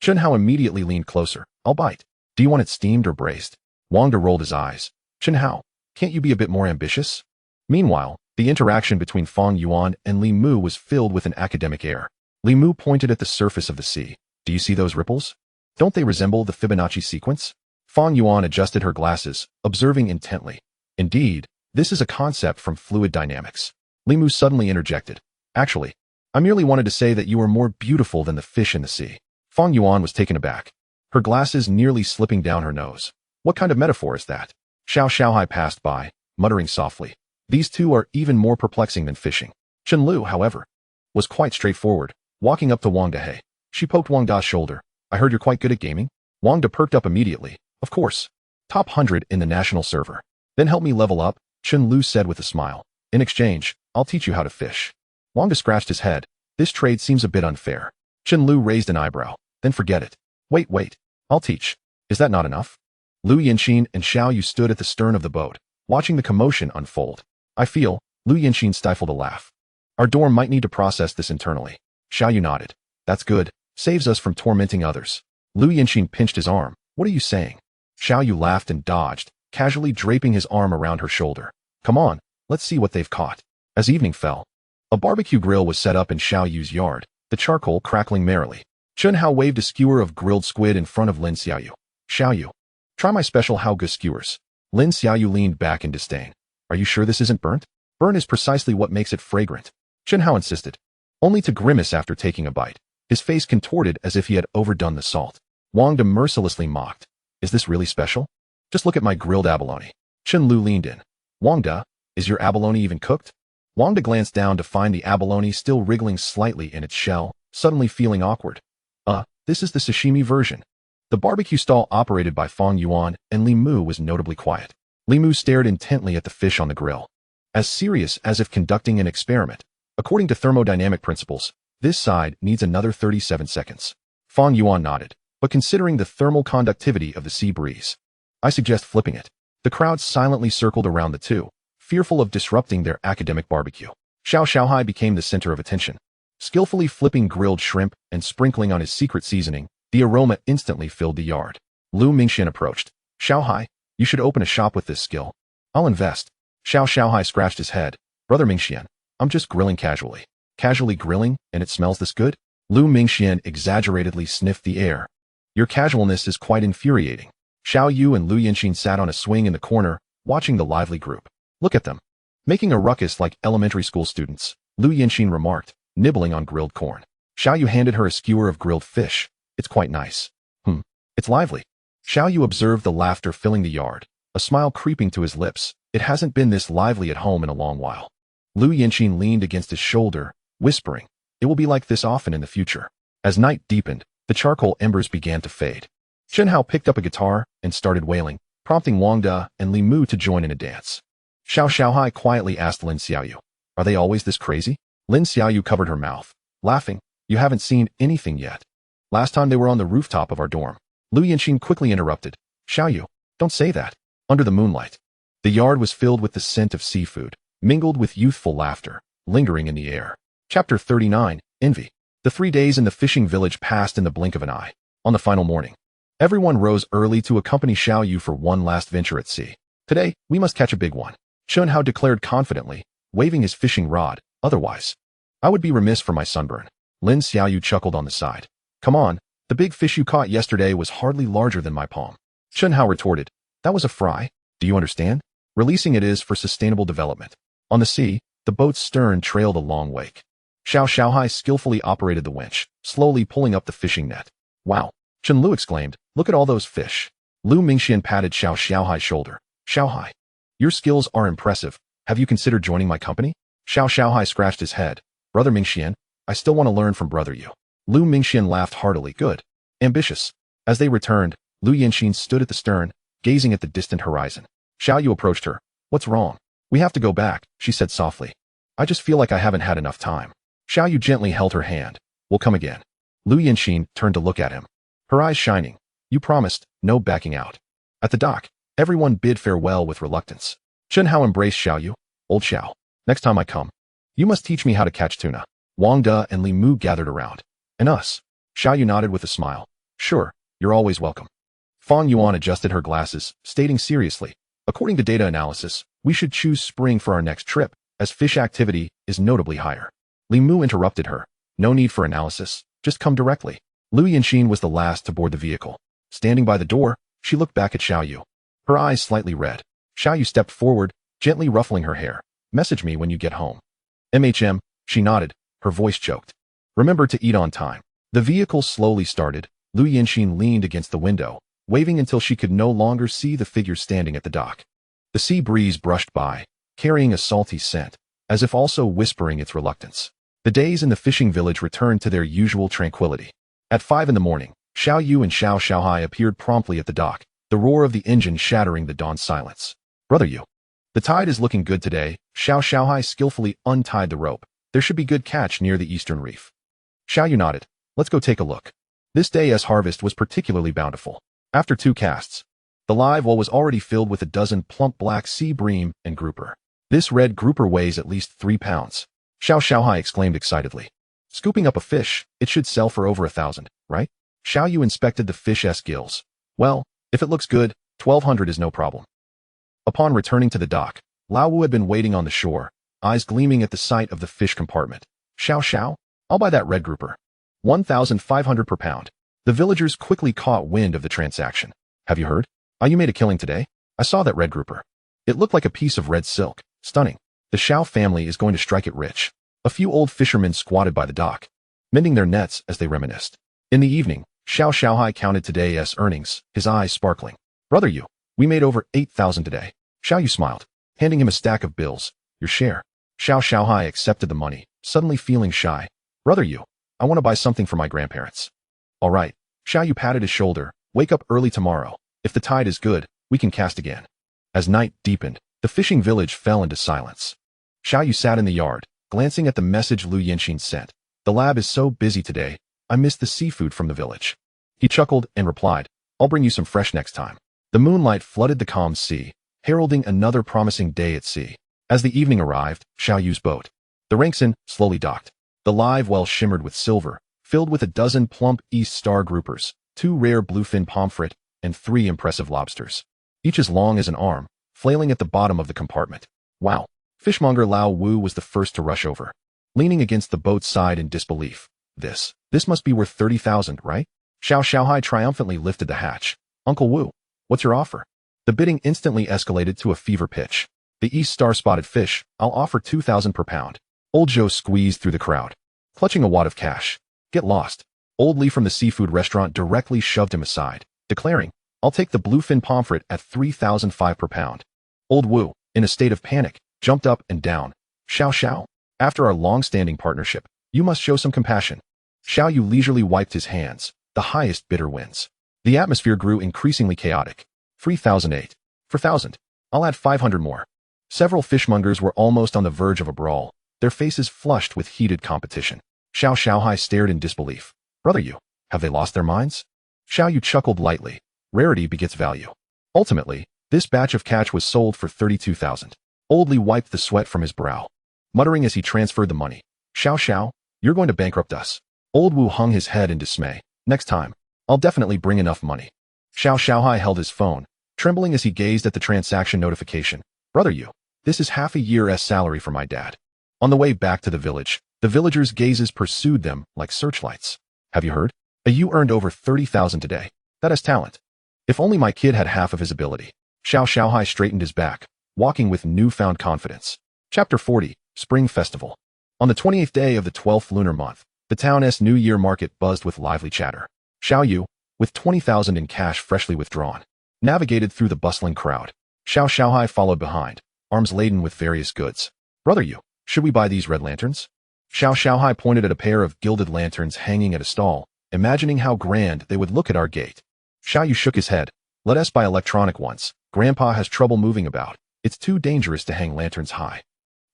Chen Hao immediately leaned closer. I'll bite. Do you want it steamed or braised? Wang De rolled his eyes. Chen Hao, can't you be a bit more ambitious? Meanwhile, the interaction between Fang Yuan and Li Mu was filled with an academic air. Li Mu pointed at the surface of the sea. Do you see those ripples? Don't they resemble the Fibonacci sequence? Fang Yuan adjusted her glasses, observing intently. Indeed, this is a concept from fluid dynamics. Li Mu suddenly interjected. Actually, I merely wanted to say that you are more beautiful than the fish in the sea. Fang Yuan was taken aback, her glasses nearly slipping down her nose. What kind of metaphor is that? Xiao Xiaohai passed by, muttering softly. These two are even more perplexing than fishing. Chen Lu, however, was quite straightforward, walking up to Wang De. She poked Wang Da's shoulder. I heard you're quite good at gaming. Wang De perked up immediately. Of course. Top 100 in the national server. Then help me level up, Chen Lu said with a smile. In exchange, I'll teach you how to fish. Wang De scratched his head. This trade seems a bit unfair. Chen Lu raised an eyebrow. Then forget it. Wait. I'll teach. Is that not enough? Lu Yinxin and Xiao Yu stood at the stern of the boat, watching the commotion unfold. I feel, Lu Yinxin stifled a laugh. Our dorm might need to process this internally. Xiao Yu nodded. That's good. Saves us from tormenting others. Lu Yinxin pinched his arm. What are you saying? Xiao Yu laughed and dodged, casually draping his arm around her shoulder. Come on, let's see what they've caught. As evening fell, a barbecue grill was set up in Xiao Yu's yard, the charcoal crackling merrily. Chen Hao waved a skewer of grilled squid in front of Lin Xiaoyu. Xiaoyu, try my special Haoge skewers. Lin Xiaoyu leaned back in disdain. Are you sure this isn't burnt? Burnt is precisely what makes it fragrant. Chen Hao insisted, only to grimace after taking a bite. His face contorted as if he had overdone the salt. Wang De mercilessly mocked. Is this really special? Just look at my grilled abalone. Chen Lu leaned in. Wang De, is your abalone even cooked? Wang De glanced down to find the abalone still wriggling slightly in its shell, suddenly feeling awkward. This is the sashimi version. The barbecue stall operated by Fang Yuan and Li Mu was notably quiet. Li Mu stared intently at the fish on the grill, as serious as if conducting an experiment. According to thermodynamic principles, this side needs another 37 seconds. Fang Yuan nodded, but considering the thermal conductivity of the sea breeze, I suggest flipping it. The crowd silently circled around the two, fearful of disrupting their academic barbecue. Xiao Xiaohai became the center of attention. Skillfully flipping grilled shrimp and sprinkling on his secret seasoning, the aroma instantly filled the yard. Lu Mingxian approached. Xiaohai, you should open a shop with this skill. I'll invest. Xiao Xiaohai scratched his head. Brother Mingxian, I'm just grilling casually. Casually grilling, and it smells this good? Lu Mingxian exaggeratedly sniffed the air. Your casualness is quite infuriating. Xiao Yu and Lu Yinxin sat on a swing in the corner, watching the lively group. Look at them. Making a ruckus like elementary school students, Lu Yinxin remarked, nibbling on grilled corn. Xiao Yu handed her a skewer of grilled fish. It's quite nice. It's lively. Xiao Yu observed the laughter filling the yard, a smile creeping to his lips. It hasn't been this lively at home in a long while. Lu Yinxin leaned against his shoulder, whispering, it will be like this often in the future. As night deepened, the charcoal embers began to fade. Chen Hao picked up a guitar and started wailing, prompting Wang De and Li Mu to join in a dance. Xiao Xiaohai quietly asked Lin Xiaoyu, are they always this crazy? Lin Xiaoyu covered her mouth, laughing, you haven't seen anything yet. Last time they were on the rooftop of our dorm. Lu Yinxin quickly interrupted. Xiaoyu, don't say that. Under the moonlight, the yard was filled with the scent of seafood, mingled with youthful laughter, lingering in the air. Chapter 39, Envy. The 3 days in the fishing village passed in the blink of an eye. On the final morning, everyone rose early to accompany Xiao Yu for one last venture at sea. Today, we must catch a big one, Chen Hao declared confidently, waving his fishing rod. Otherwise, I would be remiss for my sunburn. Lin Xiaoyu chuckled on the side. Come on, the big fish you caught yesterday was hardly larger than my palm. Chen Hao retorted. That was a fry. Do you understand? Releasing it is for sustainable development. On the sea, the boat's stern trailed a long wake. Xiao Xiaohai skillfully operated the winch, slowly pulling up the fishing net. Wow! Chen Lu exclaimed. Look at all those fish. Lu Mingxian patted Xiao Xiaohai's shoulder. Xiaohai, your skills are impressive. Have you considered joining my company? Xiao Xiaohai scratched his head. Brother Mingxian, I still want to learn from brother Yu. Lu Mingxian laughed heartily. Good. Ambitious. As they returned, Lu Yanxin stood at the stern, gazing at the distant horizon. Xiao Yu approached her. What's wrong? We have to go back, she said softly. I just feel like I haven't had enough time. Xiao Yu gently held her hand. We'll come again. Lu Yanxin turned to look at him, her eyes shining. You promised, no backing out. At the dock, everyone bid farewell with reluctance. Chen Hao embraced Xiao Yu. Old Xiao, next time I come, you must teach me how to catch tuna. Wang De and Li Mu gathered around. And us? Xiao Yu nodded with a smile. Sure, you're always welcome. Fang Yuan adjusted her glasses, stating seriously, according to data analysis, we should choose spring for our next trip, as fish activity is notably higher. Li Mu interrupted her. No need for analysis, just come directly. Lu Yanxin was the last to board the vehicle. Standing by the door, she looked back at Xiao Yu. Her eyes slightly red. Xiao Yu stepped forward, gently ruffling her hair. Message me when you get home. MHM, she nodded, her voice choked. Remember to eat on time. The vehicle slowly started. Lu Yanxin leaned against the window, waving until she could no longer see the figure standing at the dock. The sea breeze brushed by, carrying a salty scent, as if also whispering its reluctance. The days in the fishing village returned to their usual tranquility. At 5 in the morning, Xiao Yu and Xiao Xiaohai appeared promptly at the dock, the roar of the engine shattering the dawn silence. Brother Yu, the tide is looking good today. Xiao Xiaohai skillfully untied the rope. There should be good catch near the eastern reef. Xiao Yu nodded. Let's go take a look. This day's harvest was particularly bountiful. After 2 casts, the live well was already filled with a dozen plump black sea bream and grouper. This red grouper weighs at least 3 pounds. Xiao Xiaohai exclaimed excitedly. Scooping up a fish, it should sell for over 1,000, right? Xiao Yu inspected the fish's gills. Well, if it looks good, 1,200 is no problem. Upon returning to the dock, Lao Wu had been waiting on the shore, eyes gleaming at the sight of the fish compartment. Xiao, I'll buy that red grouper. 1,500 per pound. The villagers quickly caught wind of the transaction. Have you heard? You made a killing today? I saw that red grouper. It looked like a piece of red silk. Stunning. The Xiao family is going to strike it rich. A few old fishermen squatted by the dock, mending their nets as they reminisced. In the evening, Xiao Xiaohai counted today's earnings, his eyes sparkling. Brother Yu, we made over 8,000 today. Xiao Yu smiled, handing him a stack of bills. Your share. Xiao Xiaohai accepted the money, suddenly feeling shy. Brother Yu, I want to buy something for my grandparents. All right. Xiao Yu patted his shoulder. Wake up early tomorrow. If the tide is good, we can cast again. As night deepened, the fishing village fell into silence. Xiao Yu sat in the yard, glancing at the message Lu Yanxin sent. The lab is so busy today, I missed the seafood from the village. He chuckled and replied, I'll bring you some fresh next time. The moonlight flooded the calm sea, heralding another promising day at sea. As the evening arrived, Xiao Yu's boat, the Rangson, slowly docked. The live well shimmered with silver, filled with a dozen plump East Star groupers, 2 rare bluefin pomfret, and 3 impressive lobsters, each as long as an arm, flailing at the bottom of the compartment. Wow! Fishmonger Lao Wu was the first to rush over, leaning against the boat's side in disbelief. This must be worth 30,000, right? Xiao Xiaohai triumphantly lifted the hatch. Uncle Wu, what's your offer? The bidding instantly escalated to a fever pitch. The East Star spotted fish, I'll offer 2,000 per pound. Old Joe squeezed through the crowd, clutching a wad of cash. Get lost. Old Lee from the seafood restaurant directly shoved him aside, declaring, I'll take the bluefin pomfret at 3,005 per pound. Old Wu, in a state of panic, jumped up and down. Xiao, after our long-standing partnership, you must show some compassion. Xiao Yu leisurely wiped his hands. The highest bidder wins. The atmosphere grew increasingly chaotic. 3,008. For 1,000. I'll add 500 more. Several fishmongers were almost on the verge of a brawl, their faces flushed with heated competition. Xiao Xiaohai stared in disbelief. Brother Yu, have they lost their minds? Xiao Yu chuckled lightly. Rarity begets value. Ultimately, this batch of catch was sold for 32,000. Old Lee wiped the sweat from his brow, muttering as he transferred the money. Xiao, you're going to bankrupt us. Old Wu hung his head in dismay. Next time, I'll definitely bring enough money. Xiao Xiaohai held his phone, trembling as he gazed at the transaction notification. Brother Yu, this is half a year's salary for my dad. On the way back to the village, the villagers' gazes pursued them like searchlights. Have you heard? You earned over 30,000 today. That is talent. If only my kid had half of his ability. Xiao Xiaohai straightened his back, walking with newfound confidence. Chapter 40, Spring Festival. On the 28th day of the 12th lunar month, the town's New Year market buzzed with lively chatter. Xiao Yu, with 20,000 in cash freshly withdrawn, navigated through the bustling crowd. Xiao Xiaohai followed behind, arms laden with various goods. Brother Yu, should we buy these red lanterns? Xiao Xiaohai pointed at a pair of gilded lanterns hanging at a stall, imagining how grand they would look at our gate. Xiao Yu shook his head. Let us buy electronic ones. Grandpa has trouble moving about. It's too dangerous to hang lanterns high.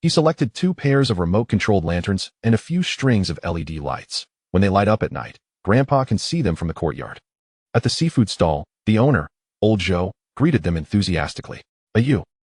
He selected 2 pairs of remote-controlled lanterns and a few strings of LED lights. When they light up at night, Grandpa can see them from the courtyard. At the seafood stall, the owner, Old Joe, greeted them enthusiastically.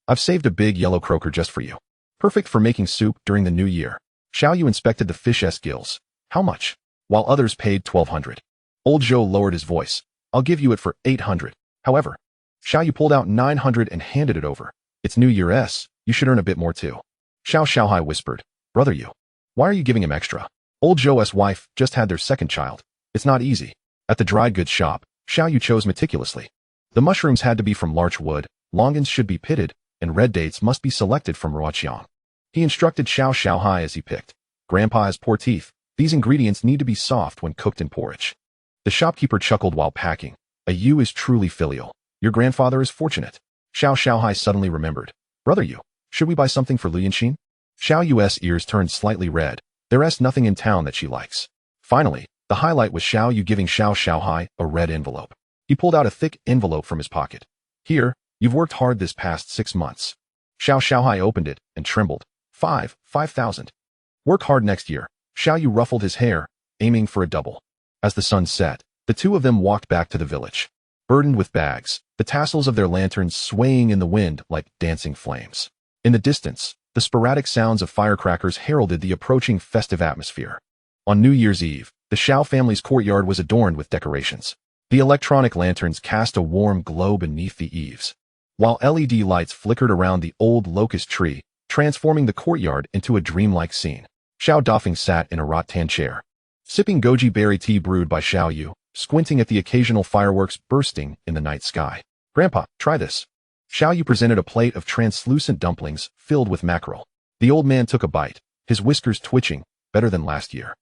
I've saved a big yellow croaker just for you. Perfect for making soup during the new year. Xiao Yu inspected the fish's gills. How much? While others paid 1,200. Old Joe lowered his voice. I'll give you it for 800. However, Xiao Yu pulled out 900 and handed it over. It's New Year's. You should earn a bit more too. Xiao Xiaohai whispered. Brother Yu, why are you giving him extra? Old Joe's wife just had their second child. It's not easy. At the dry goods shop, Xiao Yu chose meticulously. The mushrooms had to be from larch wood, longans should be pitted, and red dates must be selected from Ruoqiang. He instructed Xiao Xiaohai as he picked. Grandpa has poor teeth. These ingredients need to be soft when cooked in porridge. The shopkeeper chuckled while packing. A Yu is truly filial. Your grandfather is fortunate. Xiao Xiaohai suddenly remembered. Brother Yu, should we buy something for Lu Yanxin? Xiao Yu's ears turned slightly red. There's nothing in town that she likes. Finally, the highlight was Xiao Yu giving Xiao Xiaohai a red envelope. He pulled out a thick envelope from his pocket. Here, you've worked hard this past 6 months. Xiao Xiaohai opened it and trembled. 5,000. Work hard next year. Xiao Yu ruffled his hair, aiming for a double. As the sun set, the two of them walked back to the village. Burdened with bags, the tassels of their lanterns swaying in the wind like dancing flames. In the distance, the sporadic sounds of firecrackers heralded the approaching festive atmosphere. On New Year's Eve, the Xiao family's courtyard was adorned with decorations. The electronic lanterns cast a warm glow beneath the eaves, while LED lights flickered around the old locust tree, transforming the courtyard into a dreamlike scene. Xiao Dafeng sat in a rattan chair, sipping goji berry tea brewed by Xiao Yu, squinting at the occasional fireworks bursting in the night sky. Grandpa, try this. Xiao Yu presented a plate of translucent dumplings filled with mackerel. The old man took a bite, his whiskers twitching, better than last year.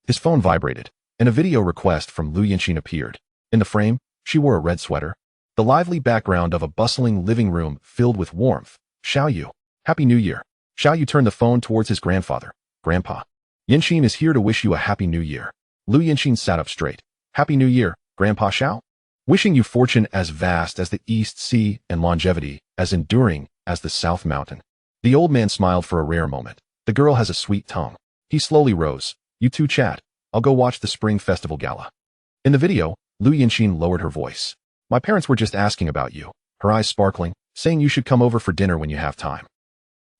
His phone vibrated, and a video request from Lu Yanxin appeared. In the frame, she wore a red sweater. The lively background of a bustling living room filled with warmth. Xiao Yu, Happy New Year. Xiao Yu turned the phone towards his grandfather. Grandpa, Yanxin is here to wish you a Happy New Year. Lu Yanxin sat up straight. Happy New Year, Grandpa Xiao. Wishing you fortune as vast as the East Sea and longevity as enduring as the South Mountain. The old man smiled for a rare moment. The girl has a sweet tongue. He slowly rose. You two chat. I'll go watch the Spring Festival Gala. In the video, Lu Yanxin lowered her voice. My parents were just asking about you, her eyes sparkling, saying you should come over for dinner when you have time.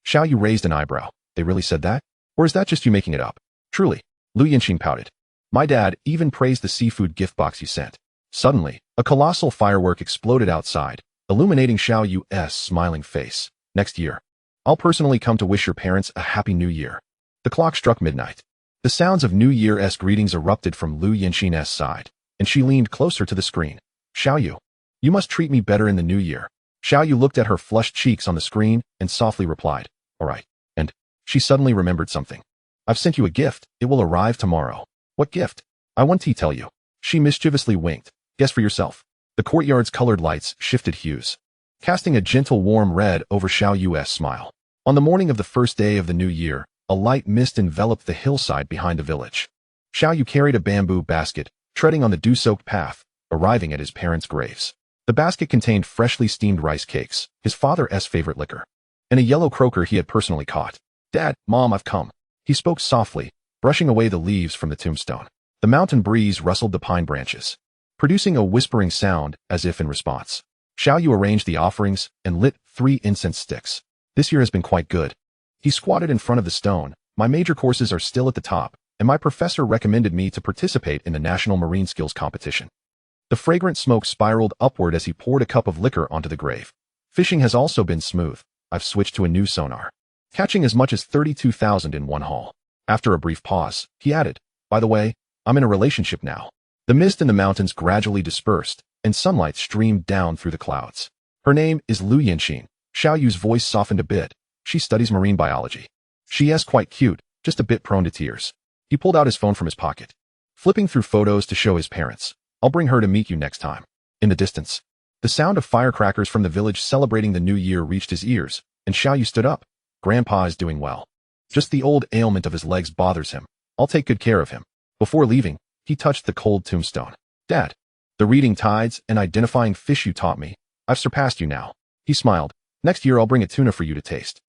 Xiao Yu raised an eyebrow. They really said that? Or is that just you making it up? Truly, Lu Yanxin pouted. My dad even praised the seafood gift box you sent. Suddenly, a colossal firework exploded outside, illuminating Xiao Yu's smiling face. Next year, I'll personally come to wish your parents a Happy New Year. The clock struck midnight. The sounds of New Year's greetings erupted from Lu Yanxin's side, and she leaned closer to the screen. Xiao Yu, you must treat me better in the new year. Xiao Yu looked at her flushed cheeks on the screen and softly replied, all right. And she suddenly remembered something. I've sent you a gift. It will arrive tomorrow. What gift? I want to tell you. She mischievously winked. Guess for yourself. The courtyard's colored lights shifted hues, casting a gentle warm red over Xiao Yu's smile. On the morning of the first day of the new year, a light mist enveloped the hillside behind the village. Xiao Yu carried a bamboo basket, treading on the dew-soaked path, arriving at his parents' graves. The basket contained freshly steamed rice cakes, his father's favorite liquor, and a yellow croaker he had personally caught. Dad, Mom, I've come. He spoke softly, brushing away the leaves from the tombstone. The mountain breeze rustled the pine branches, producing a whispering sound as if in response. Xiao Yu arranged the offerings and lit 3 incense sticks. This year has been quite good. He squatted in front of the stone. My major courses are still at the top, and my professor recommended me to participate in the National Marine Skills Competition. The fragrant smoke spiraled upward as he poured a cup of liquor onto the grave. Fishing has also been smooth. I've switched to a new sonar, catching as much as 32,000 in one haul. After a brief pause, he added, by the way, I'm in a relationship now. The mist in the mountains gradually dispersed, and sunlight streamed down through the clouds. Her name is Lu Yanxin. Xiao Yu's voice softened a bit. She studies marine biology. She is quite cute, just a bit prone to tears. He pulled out his phone from his pocket, flipping through photos to show his parents. I'll bring her to meet you next time. In the distance, the sound of firecrackers from the village celebrating the new year reached his ears, and Xiao Yu stood up. Grandpa is doing well. Just the old ailment of his legs bothers him. I'll take good care of him. Before leaving, he touched the cold tombstone. Dad, the reading tides and identifying fish you taught me, I've surpassed you now. He smiled. Next year I'll bring a tuna for you to taste.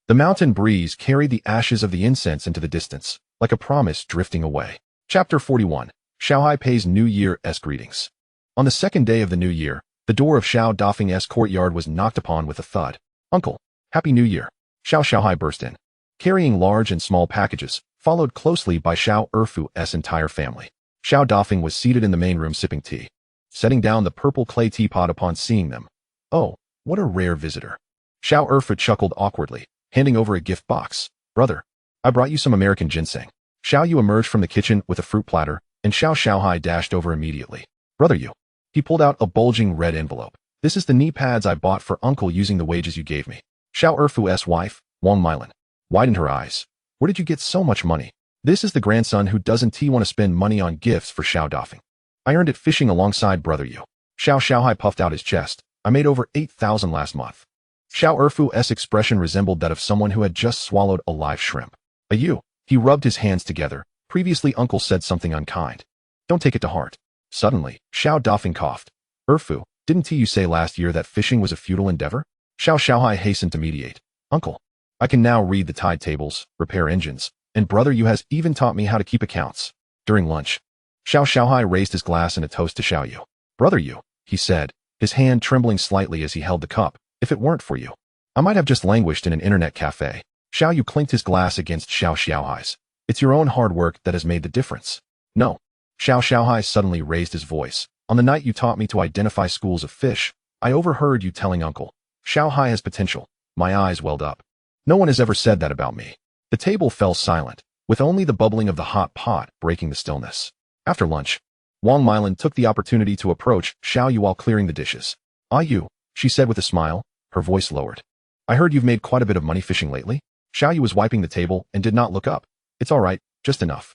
The mountain breeze carried the ashes of the incense into the distance, like a promise drifting away. Chapter 41. Xiaohai pays New Year-esque greetings. On the second day of the new year, the door of Xiao Dafeng's courtyard was knocked upon with a thud. Uncle, Happy New Year. Xiaohai burst in, carrying large and small packages, followed closely by Xiao Erfu's entire family. Xiao Dafeng was seated in the main room sipping tea, setting down the purple clay teapot upon seeing them. Oh, what a rare visitor. Xiao Erfu chuckled awkwardly, handing over a gift box. Brother, I brought you some American ginseng. Xiao Yu emerged from the kitchen with a fruit platter, and Xiaohai dashed over immediately. Brother Yu. He pulled out a bulging red envelope. This is the knee pads I bought for Uncle using the wages you gave me. Xiao Erfu's wife, Wang Mylan, widened her eyes. Where did you get so much money? This is the grandson who doesn't want to spend money on gifts for Xiao Dafeng. I earned it fishing alongside Brother Yu. Xiaohai puffed out his chest. I made over 8,000 last month. Xiao Erfu's expression resembled that of someone who had just swallowed a live shrimp. You. He rubbed his hands together. Previously Uncle said something unkind. Don't take it to heart. Suddenly, Xiao Dafeng coughed. Erfu, didn't you say last year that fishing was a futile endeavor? Xiaohai hastened to mediate. Uncle, I can now read the tide tables, repair engines, and Brother Yu has even taught me how to keep accounts. During lunch, Xiaohai raised his glass in a toast to Xiao Yu. Brother Yu, he said, his hand trembling slightly as he held the cup. If it weren't for you, I might have just languished in an internet cafe. Xiao Yu clinked his glass against Xiaohai's. It's your own hard work that has made the difference. No. Xiaohai suddenly raised his voice. On the night you taught me to identify schools of fish, I overheard you telling Uncle, Xiaohai has potential. My eyes welled up. No one has ever said that about me. The table fell silent, with only the bubbling of the hot pot breaking the stillness. After lunch, Wang Mylan took the opportunity to approach Xiao Yu while clearing the dishes. You, she said with a smile, her voice lowered. I heard you've made quite a bit of money fishing lately. Xiao Yu was wiping the table and did not look up. It's all right, just enough.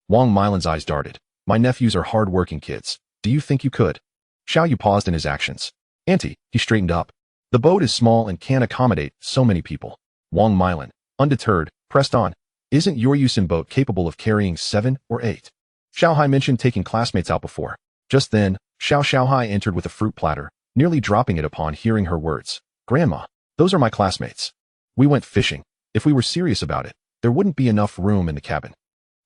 Wang Mylan's eyes darted. My nephews are hard-working kids. Do you think you could? Xiao Yu paused in his actions. Auntie, he straightened up. The boat is small and can't accommodate so many people. Wang Mylan, undeterred, pressed on. Isn't your Yusin boat capable of carrying 7 or 8? Xiaohai mentioned taking classmates out before. Just then, Xiaohai entered with a fruit platter, nearly dropping it upon hearing her words. Grandma, those are my classmates. We went fishing. If we were serious about it, there wouldn't be enough room in the cabin.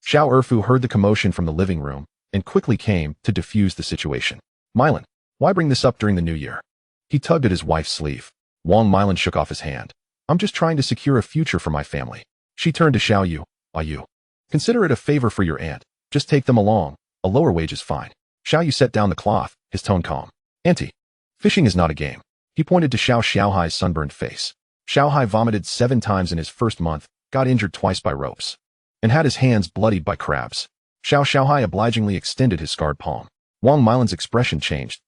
Xiao Erfu heard the commotion from the living room and quickly came to defuse the situation. Mylan, why bring this up during the new year? He tugged at his wife's sleeve. Wang Mylan shook off his hand. I'm just trying to secure a future for my family. She turned to Xiao Yu. You. Consider it a favor for your aunt. Just take them along. A lower wage is fine. Xiao Yu set down the cloth, his tone calm. Auntie, fishing is not a game. He pointed to Xiaohai's sunburned face. Xiaohai vomited 7 times in his first month, got injured twice by ropes, and had his hands bloodied by crabs. Xiaohai obligingly extended his scarred palm. Wang Mylan's expression changed.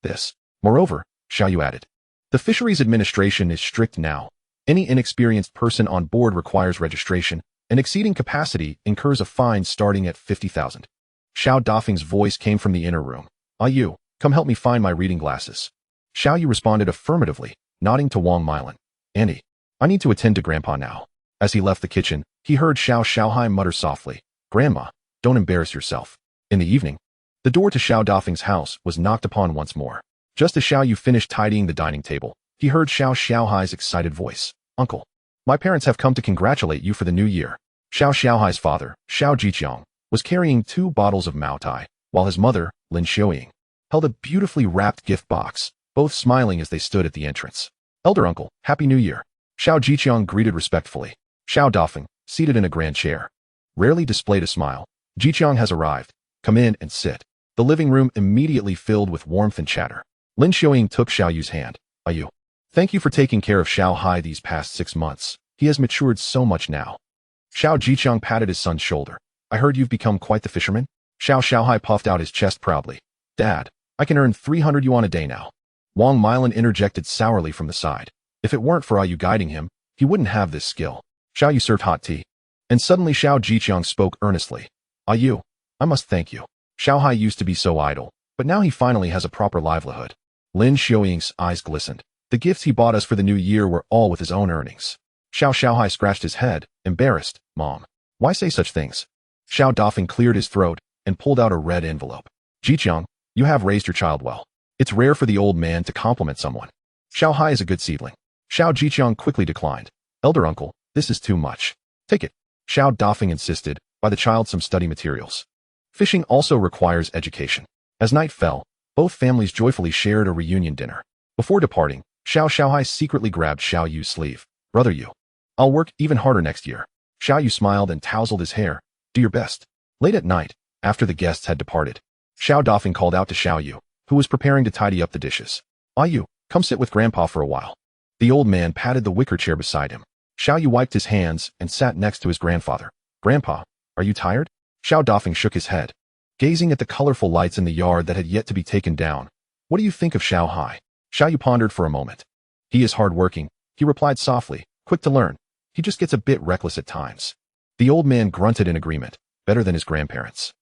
Moreover, Xiao Yu added, the fisheries administration is strict now. Any inexperienced person on board requires registration, and exceeding capacity incurs a fine starting at 50,000. Xiao Dafeng's voice came from the inner room. You, come help me find my reading glasses. Xiao Yu responded affirmatively, nodding to Wang Mylan. Auntie, I need to attend to Grandpa now. As he left the kitchen, he heard Xiaohai mutter softly, Grandma, don't embarrass yourself. In the evening, the door to Xiao Dafeng's house was knocked upon once more. Just as Xiao Yu finished tidying the dining table, he heard Xiaohai's excited voice. Uncle, my parents have come to congratulate you for the new year. Xiaohai's father, Xiao Jiqiang, was carrying 2 bottles of Mao Tai, while his mother, Lin Xiuying, held a beautifully wrapped gift box, both smiling as they stood at the entrance. Elder uncle, Happy New Year. Xiao Jiqiang greeted respectfully. Xiao Dafeng, seated in a grand chair, rarely displayed a smile. Jiqiang has arrived. Come in and sit. The living room immediately filled with warmth and chatter. Lin Xiuying took Xiao Yu's hand. You. Thank you for taking care of Xiaohai these past 6 months. He has matured so much now. Xiao Jiqiang patted his son's shoulder. I heard you've become quite the fisherman. Xiaohai puffed out his chest proudly. Dad, I can earn 300 yuan a day now. Wang Mylan interjected sourly from the side. If it weren't for you guiding him, he wouldn't have this skill. Xiao Yu served hot tea. And suddenly Xiao Jiqiang spoke earnestly. You, I must thank you. Xiaohai used to be so idle, but now he finally has a proper livelihood. Lin Xiuying's eyes glistened. The gifts he bought us for the new year were all with his own earnings. Xiaohai scratched his head, embarrassed. Mom, Why say such things? Xiao Dafeng cleared his throat and pulled out a red envelope. Jiqiang, you have raised your child well. It's rare for the old man to compliment someone. Xiao Hai is a good seedling. Xiao Jiqiang quickly declined. Elder uncle, this is too much. Take it. Xiao Dafeng insisted, buy the child some study materials. Fishing also requires education. As night fell, both families joyfully shared a reunion dinner. Before departing, Xiao Xiaohai secretly grabbed Xiao Yu's sleeve. Brother Yu, I'll work even harder next year. Xiao Yu smiled and tousled his hair. Do your best. Late at night, after the guests had departed, Xiao Dafeng called out to Xiao Yu, who was preparing to tidy up the dishes. Yu, come sit with Grandpa for a while. The old man patted the wicker chair beside him. Xiao Yu wiped his hands and sat next to his grandfather. Grandpa, are you tired? Xiao Dafeng shook his head, gazing at the colorful lights in the yard that had yet to be taken down. What do you think of Xiao Hai? Xiao Yu pondered for a moment. He is hard-working, he replied softly, quick to learn. He just gets a bit reckless at times. The old man grunted in agreement, better than his grandparents.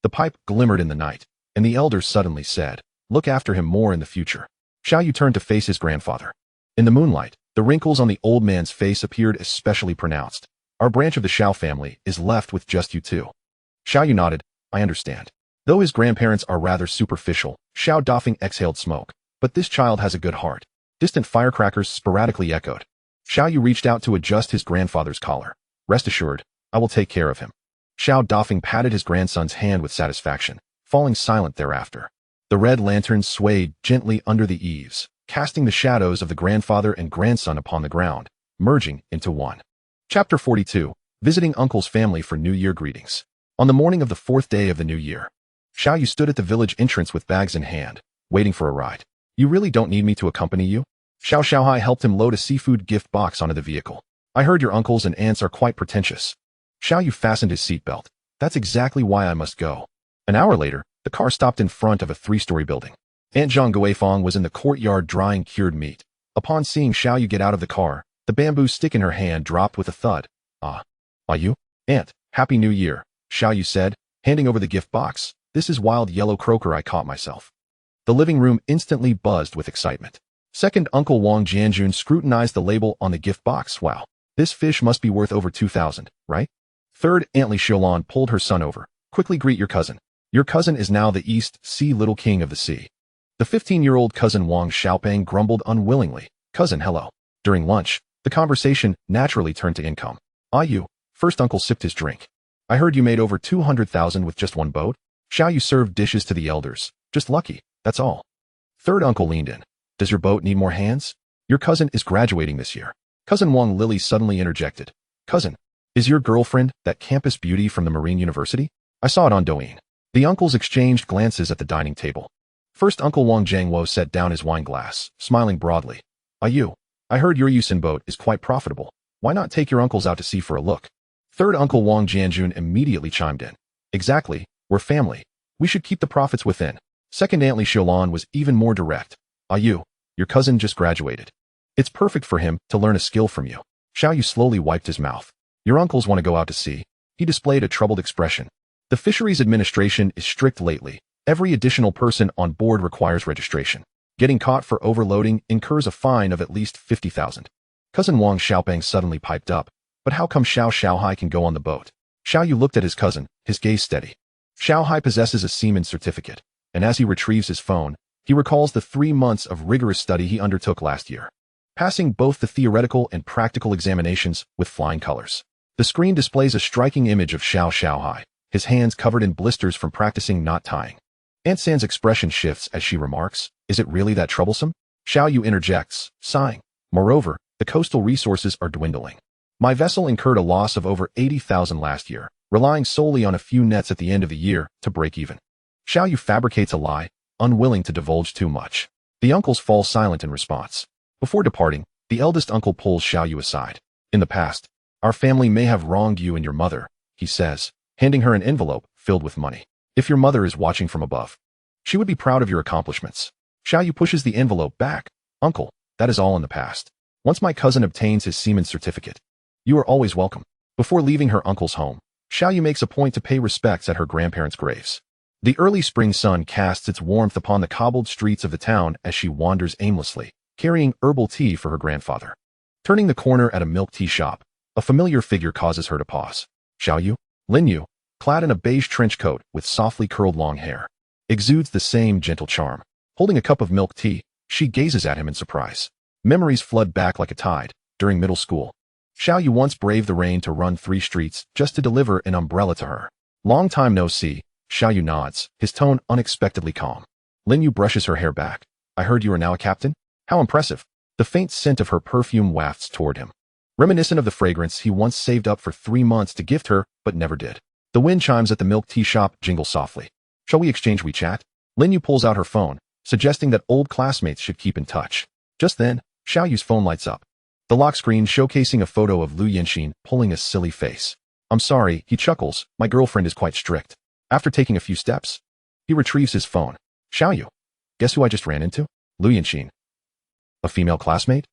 The pipe glimmered in the night, and the elders suddenly said, look after him more in the future. Xiao Yu turned to face his grandfather. In the moonlight, the wrinkles on the old man's face appeared especially pronounced. Our branch of the Xiao family is left with just you two. Xiao Yu nodded. I understand. Though his grandparents are rather superficial, Xiao Dafeng exhaled smoke. But this child has a good heart. Distant firecrackers sporadically echoed. Xiao Yu reached out to adjust his grandfather's collar. Rest assured, I will take care of him. Xiao Dafeng patted his grandson's hand with satisfaction, falling silent thereafter. The red lanterns swayed gently under the eaves, casting the shadows of the grandfather and grandson upon the ground, merging into one. Chapter 42. Visiting Uncle's family for New Year greetings. On the morning of the 4th day of the new year, Xiao Yu stood at the village entrance with bags in hand, waiting for a ride. You really don't need me to accompany you? Xiao Xiaohai helped him load a seafood gift box onto the vehicle. I heard your uncles and aunts are quite pretentious. Xiao Yu fastened his seatbelt. That's exactly why I must go. An hour later, the car stopped in front of a 3-story building. Aunt Zhang Guifang was in the courtyard drying cured meat. Upon seeing Xiao Yu get out of the car, the bamboo stick in her hand dropped with a thud. You? Aunt, Happy New Year, Xiao Yu said, handing over the gift box. This is wild yellow croaker I caught myself. The living room instantly buzzed with excitement. Second Uncle Wang Jianjun scrutinized the label on the gift box. Wow, this fish must be worth over 2,000, right? Third Aunt Li Xiaolan pulled her son over. Quickly greet your cousin. Your cousin is now the East Sea Little King of the Sea. The 15-year-old cousin Wang Xiaopeng grumbled unwillingly. Cousin, hello. During lunch, the conversation naturally turned to income. You. First uncle sipped his drink. I heard you made over 200,000 with just one boat. Xiao Yu served dishes to the elders. Just lucky, that's all. Third uncle leaned in. Does your boat need more hands? Your cousin is graduating this year. Cousin Wang Lily suddenly interjected. Cousin, is your girlfriend that campus beauty from the Marine University? I saw it on Douyin. The uncles exchanged glances at the dining table. First Uncle Wang Jiangwo set down his wine glass, smiling broadly. You. I heard your Yusin boat is quite profitable. Why not take your uncles out to sea for a look? Third Uncle Wang Jianjun immediately chimed in. Exactly, we're family. We should keep the profits within. Second Aunt Li Xiaolan was even more direct. You. Your cousin just graduated. It's perfect for him to learn a skill from you. Xiao Yu slowly wiped his mouth. Your uncles want to go out to sea. He displayed a troubled expression. The fisheries administration is strict lately. Every additional person on board requires registration. Getting caught for overloading incurs a fine of at least 50,000. Cousin Wang Xiaopeng suddenly piped up. But how come Xiao Xiaohai can go on the boat? Xiao Yu looked at his cousin, his gaze steady. Xiaohai possesses a seaman's certificate, and as he retrieves his phone, he recalls the 3 months of rigorous study he undertook last year, passing both the theoretical and practical examinations with flying colors. The screen displays a striking image of Xiao Xiaohai, his hands covered in blisters from practicing knot tying. Aunt San's expression shifts as she remarks, is it really that troublesome? Xiao Yu interjects, sighing. Moreover, the coastal resources are dwindling. My vessel incurred a loss of over 80,000 last year, relying solely on a few nets at the end of the year to break even. Xiao Yu fabricates a lie, unwilling to divulge too much. The uncles fall silent in response. Before departing, the eldest uncle pulls Xiao Yu aside. In the past, our family may have wronged you and your mother, he says, handing her an envelope filled with money. If your mother is watching from above, she would be proud of your accomplishments. Xiao Yu pushes the envelope back. Uncle, that is all in the past. Once my cousin obtains his seaman's certificate, you are always welcome. Before leaving her uncle's home, Xiao Yu makes a point to pay respects at her grandparents' graves. The early spring sun casts its warmth upon the cobbled streets of the town as she wanders aimlessly, carrying herbal tea for her grandfather. Turning the corner at a milk tea shop, a familiar figure causes her to pause. Xiao Yu? Lin Yu, clad in a beige trench coat with softly curled long hair, exudes the same gentle charm. Holding a cup of milk tea, she gazes at him in surprise. Memories flood back like a tide. During middle school, Xiao Yu once braved the rain to run 3 streets just to deliver an umbrella to her. Long time no see. Xiao Yu nods, his tone unexpectedly calm. Lin Yu brushes her hair back. I heard you are now a captain? How impressive. The faint scent of her perfume wafts toward him, reminiscent of the fragrance he once saved up for 3 months to gift her, but never did. The wind chimes at the milk tea shop jingle softly. Shall we exchange WeChat? Lin Yu pulls out her phone, suggesting that old classmates should keep in touch. Just then, Xiao Yu's phone lights up, the lock screen showcasing a photo of Lu Yanxin pulling a silly face. I'm sorry, he chuckles, my girlfriend is quite strict. After taking a few steps, he retrieves his phone. Xiao Yu, guess who I just ran into? Lu Yanxin. A female classmate?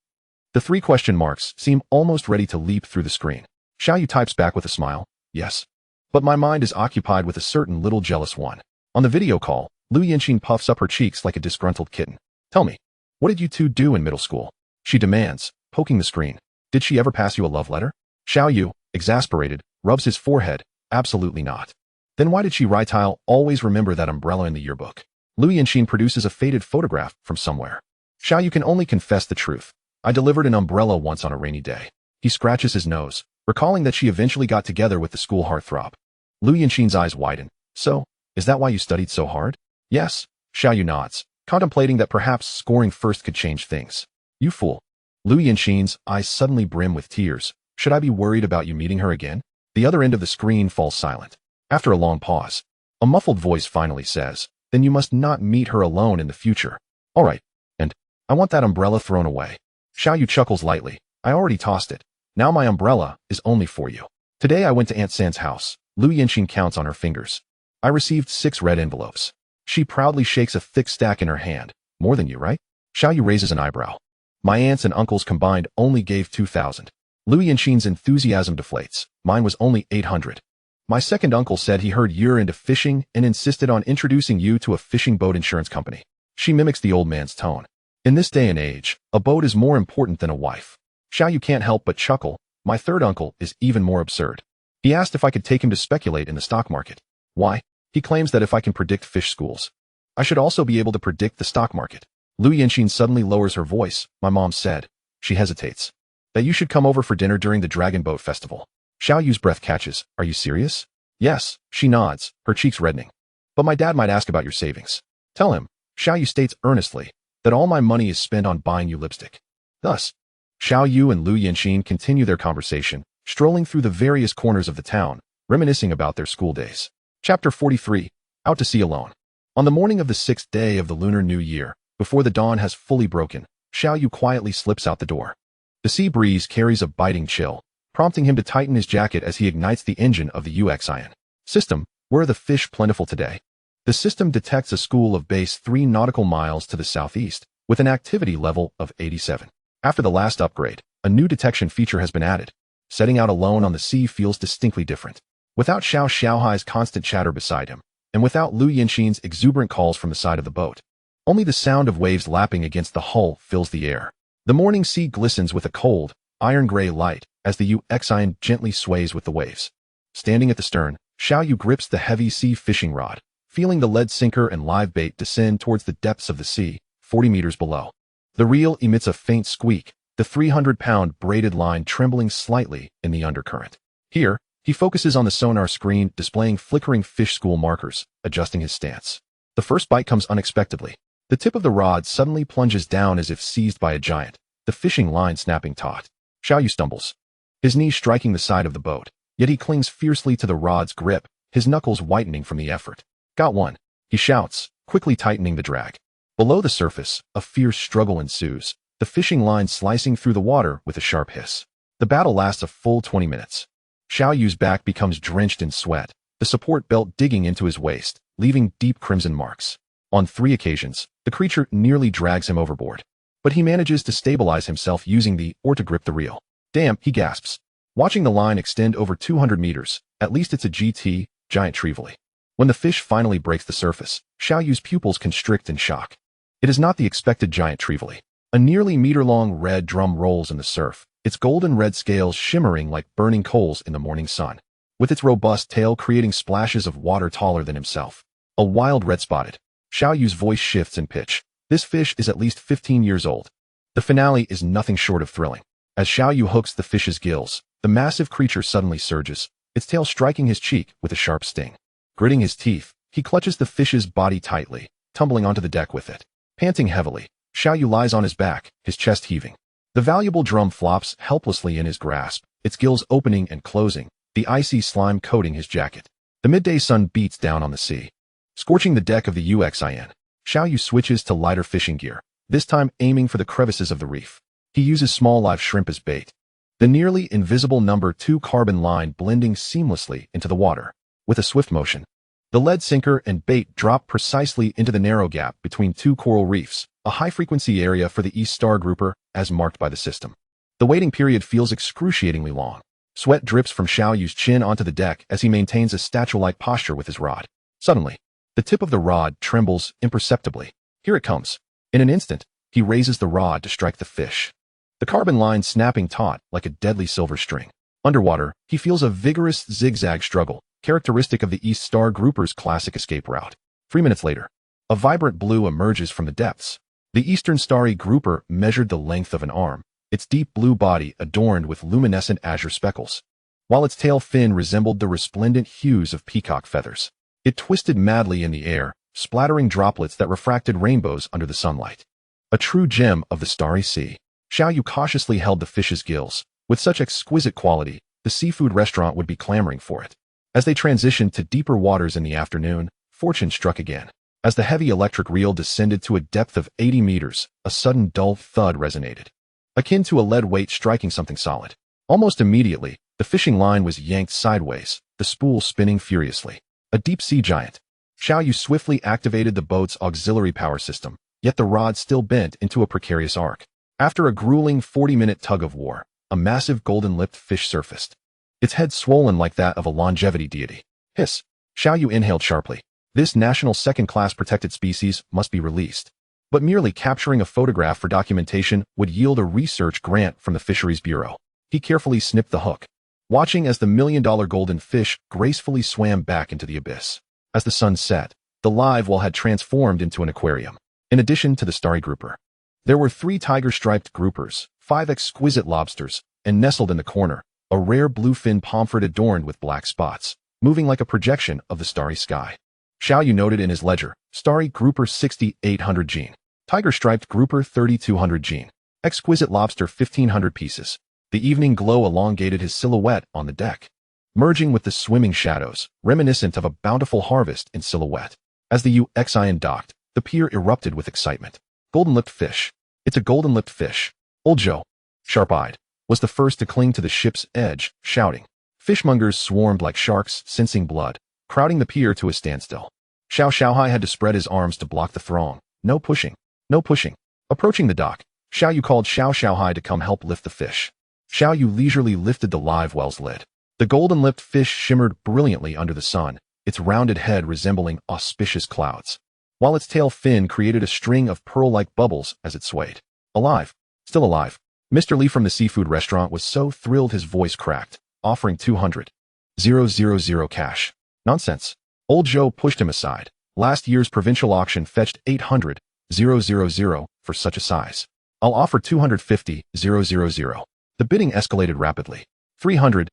The 3 question marks seem almost ready to leap through the screen. Xiao Yu types back with a smile. Yes. But my mind is occupied with a certain little jealous one. On the video call, Lu Yanxin puffs up her cheeks like a disgruntled kitten. Tell me, what did you two do in middle school? She demands, poking the screen. Did she ever pass you a love letter? Xiao Yu, exasperated, rubs his forehead. Absolutely not. Then why did she write, I'll always remember that umbrella in the yearbook? Lu Yanxin produces a faded photograph from somewhere. Xiao Yu can only confess the truth. I delivered an umbrella once on a rainy day. He scratches his nose, recalling that she eventually got together with the school heartthrob. Lu Yanxin's eyes widen. So, is that why you studied so hard? Yes. Xiao Yu nods, contemplating that perhaps scoring first could change things. You fool. Lu Yanxin's eyes suddenly brim with tears. Should I be worried about you meeting her again? The other end of the screen falls silent. After a long pause, a muffled voice finally says, then you must not meet her alone in the future. All right. And I want that umbrella thrown away. Xiao Yu chuckles lightly. I already tossed it. Now my umbrella is only for you. Today I went to Aunt San's house. Lu Yanxin counts on her fingers. I received 6 red envelopes. She proudly shakes a thick stack in her hand. More than you, right? Xiao Yu raises an eyebrow. My aunts and uncles combined only gave 2,000. Lu Yanxin's enthusiasm deflates. Mine was only 800. My second uncle said he heard you're into fishing and insisted on introducing you to a fishing boat insurance company. She mimics the old man's tone. In this day and age, a boat is more important than a wife. Xiao Yu can't help but chuckle. My third uncle is even more absurd. He asked if I could take him to speculate in the stock market. Why? He claims that if I can predict fish schools, I should also be able to predict the stock market. Lu Yanxin suddenly lowers her voice. My mom said, she hesitates, that you should come over for dinner during the Dragon Boat Festival. Xiao Yu's breath catches. Are you serious? Yes, she nods, her cheeks reddening. But my dad might ask about your savings. Tell him, Xiao Yu states earnestly, that all my money is spent on buying you lipstick. Thus, Xiao Yu and Lu Yanxin continue their conversation, strolling through the various corners of the town, reminiscing about their school days. Chapter 43, Out to Sea Alone. On the morning of the 6th day of the Lunar New Year, before the dawn has fully broken, Xiao Yu quietly slips out the door. The sea breeze carries a biting chill, prompting him to tighten his jacket as he ignites the engine of the UXIN system. Where are the fish plentiful today? The system detects a school of base 3 nautical miles to the southeast, with an activity level of 87. After the last upgrade, a new detection feature has been added. Setting out alone on the sea feels distinctly different. Without Xiao Xiaohai's constant chatter beside him, and without Lu Yanxin's exuberant calls from the side of the boat, only the sound of waves lapping against the hull fills the air. The morning sea glistens with a cold, iron-gray light as the UXIN gently sways with the waves. Standing at the stern, Xiao Yu grips the heavy sea fishing rod, feeling the lead sinker and live bait descend towards the depths of the sea, 40 meters below. The reel emits a faint squeak, the 300-pound braided line trembling slightly in the undercurrent. Here, he focuses on the sonar screen displaying flickering fish school markers, adjusting his stance. The first bite comes unexpectedly. The tip of the rod suddenly plunges down as if seized by a giant, the fishing line snapping taut. Xiao Yu stumbles, his knees striking the side of the boat, yet he clings fiercely to the rod's grip, his knuckles whitening from the effort. Got one, he shouts, quickly tightening the drag. Below the surface, a fierce struggle ensues, the fishing line slicing through the water with a sharp hiss. The battle lasts a full 20 minutes. Xiao Yu's back becomes drenched in sweat, the support belt digging into his waist, leaving deep crimson marks. On 3 occasions, the creature nearly drags him overboard, but he manages to stabilize himself using the oar to grip the reel. Damn, he gasps, watching the line extend over 200 meters, at least it's a GT, giant trevally. When the fish finally breaks the surface, Xiao Yu's pupils constrict in shock. It is not the expected giant trevally. A nearly meter-long red drum rolls in the surf, its golden red scales shimmering like burning coals in the morning sun. with its robust tail creating splashes of water taller than himself. A wild red-spotted. Xiao Yu's voice shifts in pitch. This fish is at least 15 years old. The finale is nothing short of thrilling. As Xiao Yu hooks the fish's gills, the massive creature suddenly surges, its tail striking his cheek with a sharp sting. Gritting his teeth, he clutches the fish's body tightly, tumbling onto the deck with it. Panting heavily, Xiao Yu lies on his back, his chest heaving. The valuable drum flops helplessly in his grasp, its gills opening and closing, the icy slime coating his jacket. The midday sun beats down on the sea, scorching the deck of the UXIN. Xiao Yu switches to lighter fishing gear, this time aiming for the crevices of the reef. He uses small live shrimp as bait. The nearly invisible number 2 carbon line blending seamlessly into the water. With a swift motion, the lead sinker and bait drop precisely into the narrow gap between 2 coral reefs, a high-frequency area for the East Star grouper as marked by the system. The waiting period feels excruciatingly long. Sweat drips from Xiao Yu's chin onto the deck as he maintains a statue-like posture with his rod. Suddenly, the tip of the rod trembles imperceptibly. Here it comes. In an instant, he raises the rod to strike the fish. The carbon line snapping taut like a deadly silver string. Underwater, he feels a vigorous zigzag struggle, characteristic of the East Star grouper's classic escape route. 3 minutes later, a vibrant blue emerges from the depths. The Eastern Starry grouper measured the length of an arm, its deep blue body adorned with luminescent azure speckles, while its tail fin resembled the resplendent hues of peacock feathers. It twisted madly in the air, splattering droplets that refracted rainbows under the sunlight. A true gem of the starry sea. Xiao Yu cautiously held the fish's gills. With such exquisite quality, the seafood restaurant would be clamoring for it. As they transitioned to deeper waters in the afternoon, fortune struck again. As the heavy electric reel descended to a depth of 80 meters, a sudden dull thud resonated, akin to a lead weight striking something solid. Almost immediately, the fishing line was yanked sideways, the spool spinning furiously. A deep-sea giant. Xiao Yu swiftly activated the boat's auxiliary power system, yet the rod still bent into a precarious arc. After a grueling 40-minute tug-of-war, a massive golden-lipped fish surfaced, its head swollen like that of a longevity deity. Hiss! Xiao Yu inhaled sharply. This national second-class protected species must be released. But merely capturing a photograph for documentation would yield a research grant from the Fisheries Bureau. He carefully snipped the hook, watching as the million-dollar golden fish gracefully swam back into the abyss. As the sun set, the live well had transformed into an aquarium. In addition to the starry grouper, there were 3 tiger-striped groupers, 5 exquisite lobsters, and nestled in the corner, a rare bluefin pomfret adorned with black spots, moving like a projection of the starry sky. Xiao Yu noted in his ledger, starry grouper 6,800 gene, tiger-striped grouper 3,200 gene, exquisite lobster 1,500 pieces. The evening glow elongated his silhouette on the deck, merging with the swimming shadows, reminiscent of a bountiful harvest in silhouette. As the UXIN docked, the pier erupted with excitement. Golden-lipped fish. It's a golden-lipped fish. Old Joe, sharp-eyed, was the first to cling to the ship's edge, shouting. Fishmongers swarmed like sharks, sensing blood, crowding the pier to a standstill. Xiao Xiaohai had to spread his arms to block the throng. No pushing. No pushing. Approaching the dock, Xiao Yu called Xiao Xiaohai to come help lift the fish. Xiao Yu leisurely lifted the live well's lid. The golden-lipped fish shimmered brilliantly under the sun, its rounded head resembling auspicious clouds, while its tail fin created a string of pearl-like bubbles as it swayed. Alive. Still alive. Mr. Lee from the seafood restaurant was so thrilled his voice cracked, offering 200,000 cash. Nonsense. Old Joe pushed him aside. Last year's provincial auction fetched 800,000 for such a size. I'll offer 250,000. The bidding escalated rapidly. 300,000.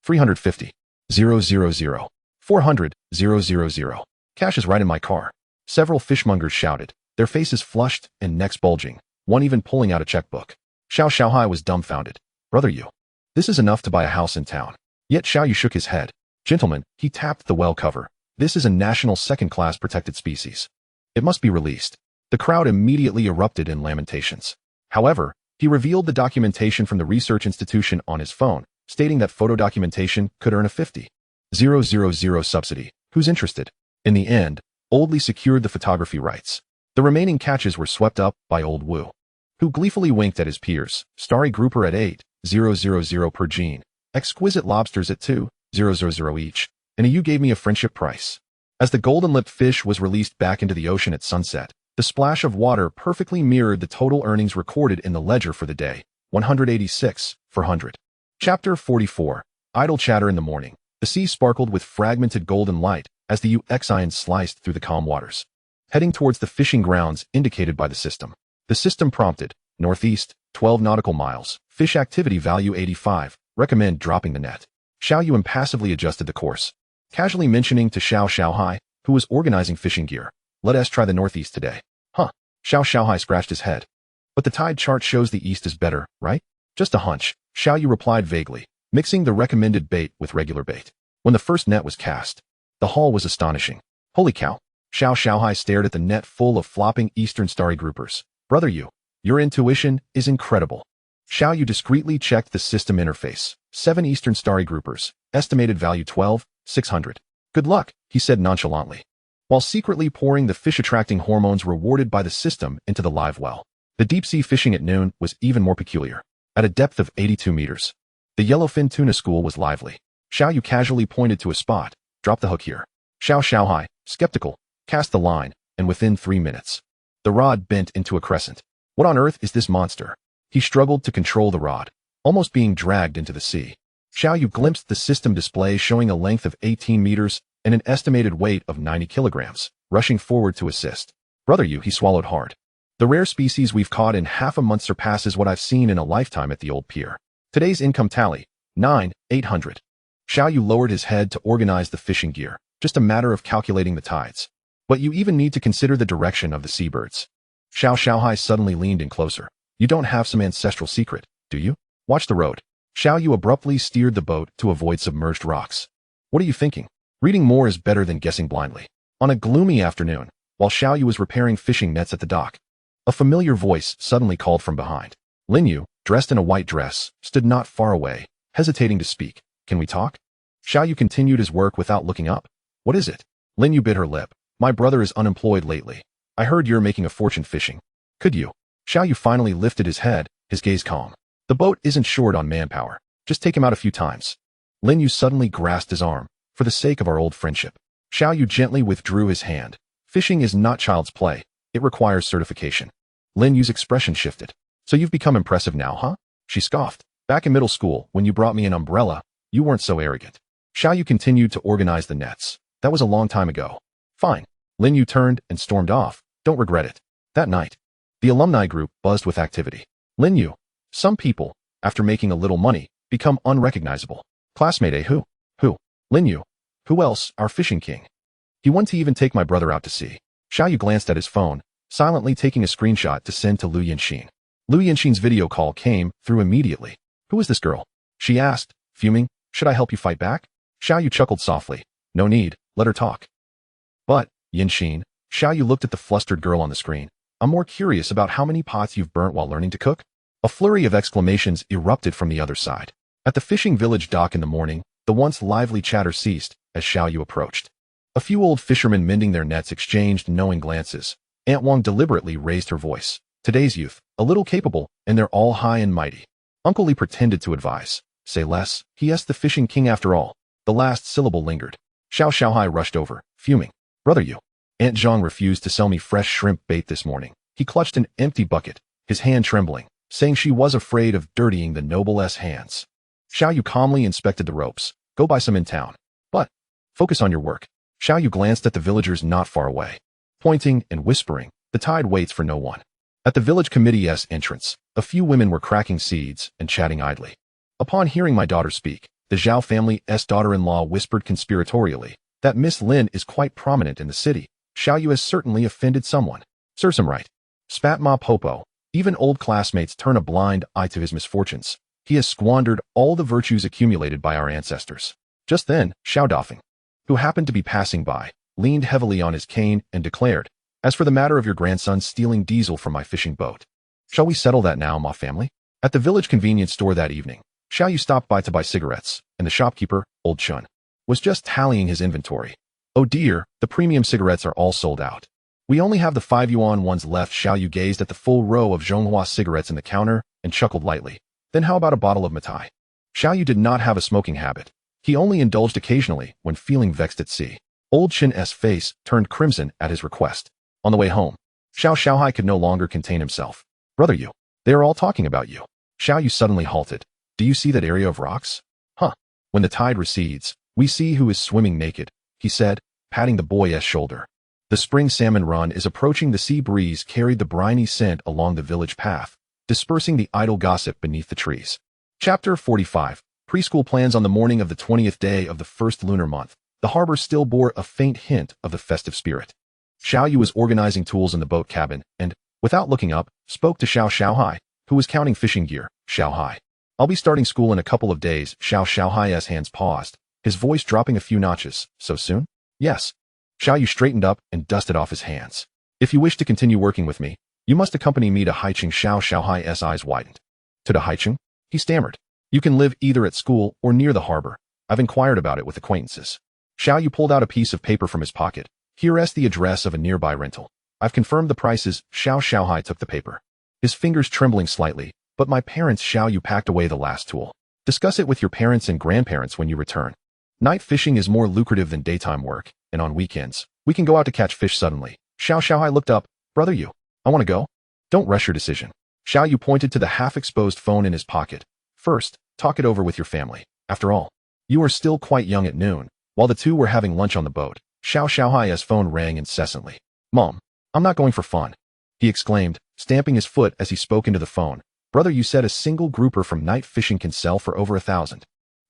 350,000. 400,000. Cash is right in my car. Several fishmongers shouted, their faces flushed and necks bulging, one even pulling out a checkbook. Xiao Xiaohai was dumbfounded. Brother Yu, this is enough to buy a house in town. Yet Xiao Yu shook his head. Gentlemen, he tapped the well cover. This is a national second-class protected species. It must be released. The crowd immediately erupted in lamentations. However, he revealed the documentation from the research institution on his phone, stating that photo documentation could earn a 50,000 subsidy. Who's interested? In the end, Old Lee secured the photography rights. The remaining catches were swept up by Old Wu, who gleefully winked at his peers. Starry grouper at 8,000 per gene, exquisite lobsters at 2,000 each, and you gave me a friendship price. As the golden-lipped fish was released back into the ocean at sunset, the splash of water perfectly mirrored the total earnings recorded in the ledger for the day, 186 for 100. Chapter 44. Idle chatter in the morning. The sea sparkled with fragmented golden light as the Uxion sliced through the calm waters, heading towards the fishing grounds indicated by the system. The system prompted, northeast, 12 nautical miles, fish activity value 85, recommend dropping the net. Xiao Yu impassively adjusted the course, casually mentioning to Xiao Xiaohai, who was organizing fishing gear, let us try the northeast today. Huh. Xiao Xiaohai scratched his head. But the tide chart shows the east is better, right? Just a hunch, Xiao Yu replied vaguely, mixing the recommended bait with regular bait. When the first net was cast, the haul was astonishing. Holy cow. Xiao Xiaohai stared at the net full of flopping eastern starry groupers. Brother Yu, your intuition is incredible. Xiao Yu discreetly checked the system interface. 7 eastern starry groupers, estimated value 12,600. Good luck, he said nonchalantly, while secretly pouring the fish-attracting hormones rewarded by the system into the live well. The deep-sea fishing at noon was even more peculiar. At a depth of 82 meters, the yellowfin tuna school was lively. Xiao Yu casually pointed to a spot. Drop the hook here. Xiao Xiaohai, skeptical, cast the line, and within 3 minutes, the rod bent into a crescent. What on earth is this monster? He struggled to control the rod, almost being dragged into the sea. Xiao Yu glimpsed the system display showing a length of 18 meters and an estimated weight of 90 kilograms, rushing forward to assist. Brother Yu, he swallowed hard. The rare species we've caught in half a month surpasses what I've seen in a lifetime at the old pier. Today's income tally, 9,800. Xiao Yu lowered his head to organize the fishing gear, just a matter of calculating the tides. But you even need to consider the direction of the seabirds. Xiao Xiaohai suddenly leaned in closer. You don't have some ancestral secret, do you? Watch the road. Xiao Yu abruptly steered the boat to avoid submerged rocks. What are you thinking? Reading more is better than guessing blindly. On a gloomy afternoon, while Xiao Yu was repairing fishing nets at the dock, a familiar voice suddenly called from behind. Lin Yu, dressed in a white dress, stood not far away, hesitating to speak. Can we talk? Xiao Yu continued his work without looking up. What is it? Lin Yu bit her lip. My brother is unemployed lately. I heard you're making a fortune fishing. Could you? Xiao Yu finally lifted his head, his gaze calm. The boat isn't short on manpower. Just take him out a few times. Lin Yu suddenly grasped his arm. For the sake of our old friendship. Xiao Yu gently withdrew his hand. Fishing is not child's play. It requires certification. Lin Yu's expression shifted. So you've become impressive now, huh? She scoffed. Back in middle school, when you brought me an umbrella, you weren't so arrogant. Xiao Yu continued to organize the nets. That was a long time ago. Fine. Lin Yu turned and stormed off. Don't regret it. That night, the alumni group buzzed with activity. Lin Yu. Some people, after making a little money, become unrecognizable. Classmate A who? Who? Lin Yu. Who else? Our fishing king. He wanted to even take my brother out to sea. Xiao Yu glanced at his phone, silently taking a screenshot to send to Lu Yanxin. Lu Yanxin's video call came through immediately. Who is this girl? She asked, fuming. Should I help you fight back? Xiao Yu chuckled softly. No need, let her talk. But, Yanxin, Xiao Yu looked at the flustered girl on the screen. I'm more curious about how many pots you've burnt while learning to cook. A flurry of exclamations erupted from the other side. At the fishing village dock in the morning, the once lively chatter ceased as Xiao Yu approached. A few old fishermen mending their nets exchanged knowing glances. Aunt Wang deliberately raised her voice. Today's youth, a little capable, and they're all high and mighty. Uncle Li pretended to advise. Say less, he is the fishing king after all. The last syllable lingered. Xiao Xiaohai rushed over, fuming. Brother Yu. Aunt Zhang refused to sell me fresh shrimp bait this morning. He clutched an empty bucket, his hand trembling, saying she was afraid of dirtying the noble's hands. Xiao Yu calmly inspected the ropes. Go buy some in town. But, focus on your work. Xiao Yu glanced at the villagers not far away. Pointing and whispering, the tide waits for no one. At the village committee's entrance, a few women were cracking seeds and chatting idly. Upon hearing my daughter speak, the Zhao family's daughter-in-law whispered conspiratorially that Miss Lin is quite prominent in the city. Xiao Yu has certainly offended someone. Serves him right. Spat Ma Popo. Even old classmates turn a blind eye to his misfortunes. He has squandered all the virtues accumulated by our ancestors. Just then, Xiao Dafeng, who happened to be passing by, leaned heavily on his cane and declared, as for the matter of your grandson stealing diesel from my fishing boat, shall we settle that now, Ma family? At the village convenience store that evening, Xiao Yu stopped by to buy cigarettes, and the shopkeeper, Old Chun, was just tallying his inventory. Oh dear, the premium cigarettes are all sold out. We only have the 5 yuan ones left. Xiao Yu gazed at the full row of Zhonghua cigarettes in the counter and chuckled lightly. Then how about a bottle of Matai? Xiao Yu did not have a smoking habit. He only indulged occasionally when feeling vexed at sea. Old Chin's face turned crimson at his request. On the way home, Xiao Xiaohai could no longer contain himself. Brother Yu, they are all talking about you. Xiao Yu suddenly halted. Do you see that area of rocks? Huh. When the tide recedes, we see who is swimming naked, he said, patting the boy's shoulder. The spring salmon run is approaching. The sea breeze carried the briny scent along the village path, dispersing the idle gossip beneath the trees. Chapter 45. Preschool plans. On the morning of the 20th day of the first lunar month, the harbor still bore a faint hint of the festive spirit. Xiao Yu was organizing tools in the boat cabin and, without looking up, spoke to Xiao Hai, who was counting fishing gear. Xiao Hai. I'll be starting school in a couple of days. Xiao Hai's hands paused, his voice dropping a few notches. So soon? Yes. Xiao Yu straightened up and dusted off his hands. If you wish to continue working with me, you must accompany me to Haicheng. Xiao Hai's eyes widened. To the Haicheng? He stammered. You can live either at school or near the harbor. I've inquired about it with acquaintances. Xiao Yu pulled out a piece of paper from his pocket. Here's the address of a nearby rental. I've confirmed the prices. Xiao Hai took the paper, his fingers trembling slightly. But my parents. Xiao Yu packed away the last tool. Discuss it with your parents and grandparents when you return. Night fishing is more lucrative than daytime work, and on weekends, we can go out to catch fish. Suddenly, Xiao Hai looked up. Brother Yu, I want to go. Don't rush your decision. Xiao Yu pointed to the half-exposed phone in his pocket. First, talk it over with your family. After all, you are still quite young. At noon, while the two were having lunch on the boat, Xiao Hai's phone rang incessantly. Mom, I'm not going for fun, he exclaimed, stamping his foot as he spoke into the phone. Brother, you said a single grouper from night fishing can sell for over 1,000.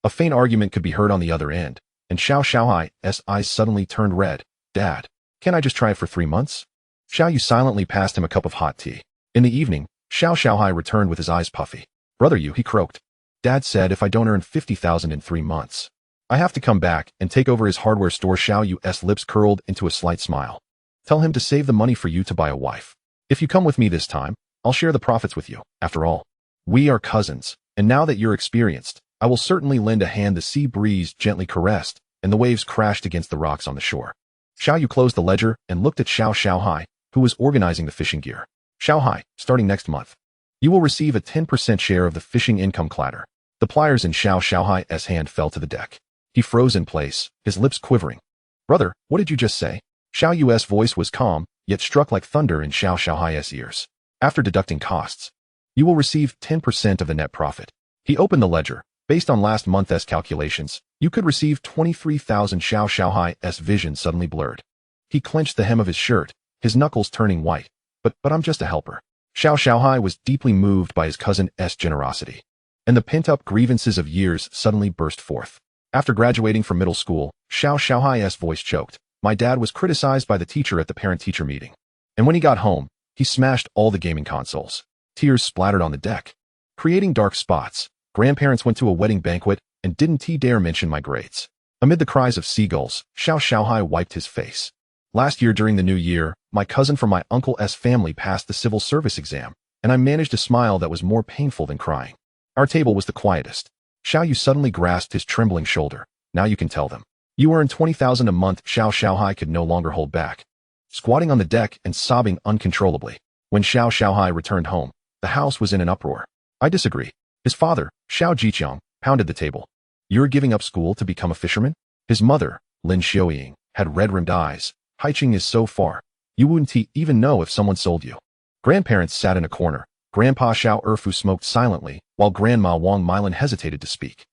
A faint argument could be heard on the other end, and Xiao Hai's eyes suddenly turned red. Dad, can't I just try it for 3 months? Xiao Yu silently passed him a cup of hot tea. In the evening, Xiao Hai returned with his eyes puffy. Brother Yu, he croaked. Dad said if I don't earn 50,000 in 3 months, I have to come back and take over his hardware store. Xiao Yu's lips curled into a slight smile. Tell him to save the money for you to buy a wife. If you come with me this time, I'll share the profits with you. After all, we are cousins, and now that you're experienced, I will certainly lend a hand. The sea breeze gently caressed, and the waves crashed against the rocks on the shore. Xiao Yu closed the ledger and looked at Xiao Hai, who was organizing the fishing gear. Xiao Hai, starting next month, you will receive a 10% share of the fishing income. Clatter. The pliers in Xiao Hai's hand fell to the deck. He froze in place, his lips quivering. Brother, what did you just say? Xiao Yu's voice was calm, yet struck like thunder in Xiao Hai's ears. After deducting costs, you will receive 10% of the net profit. He opened the ledger. Based on last month's calculations, you could receive 23,000. Xiao Hai's vision suddenly blurred. He clenched the hem of his shirt, his knuckles turning white. But I'm just a helper. Xiao Hai was deeply moved by his cousin's generosity, and the pent-up grievances of years suddenly burst forth. After graduating from middle school, Xiao Hai's voice choked. My dad was criticized by the teacher at the parent-teacher meeting. And when he got home, he smashed all the gaming consoles. Tears splattered on the deck, creating dark spots. Grandparents went to a wedding banquet and didn't dare mention my grades. Amid the cries of seagulls, Xiao Hai wiped his face. Last year during the new year, my cousin from my uncle's family passed the civil service exam, and I managed a smile that was more painful than crying. Our table was the quietest. Xiao Yu suddenly grasped his trembling shoulder. Now you can tell them. You earn 20,000 a month. Xiao Hai could no longer hold back, squatting on the deck and sobbing uncontrollably. When Xiao Hai returned home, the house was in an uproar. I disagree. His father, Xiao Jiqiang, pounded the table. You're giving up school to become a fisherman? His mother, Lin Xiaoying, had red-rimmed eyes. Haicheng is so far, you wouldn't even know if someone sold you. Grandparents sat in a corner. Grandpa Xiao Erfu smoked silently, while Grandma Wang Milan hesitated to speak.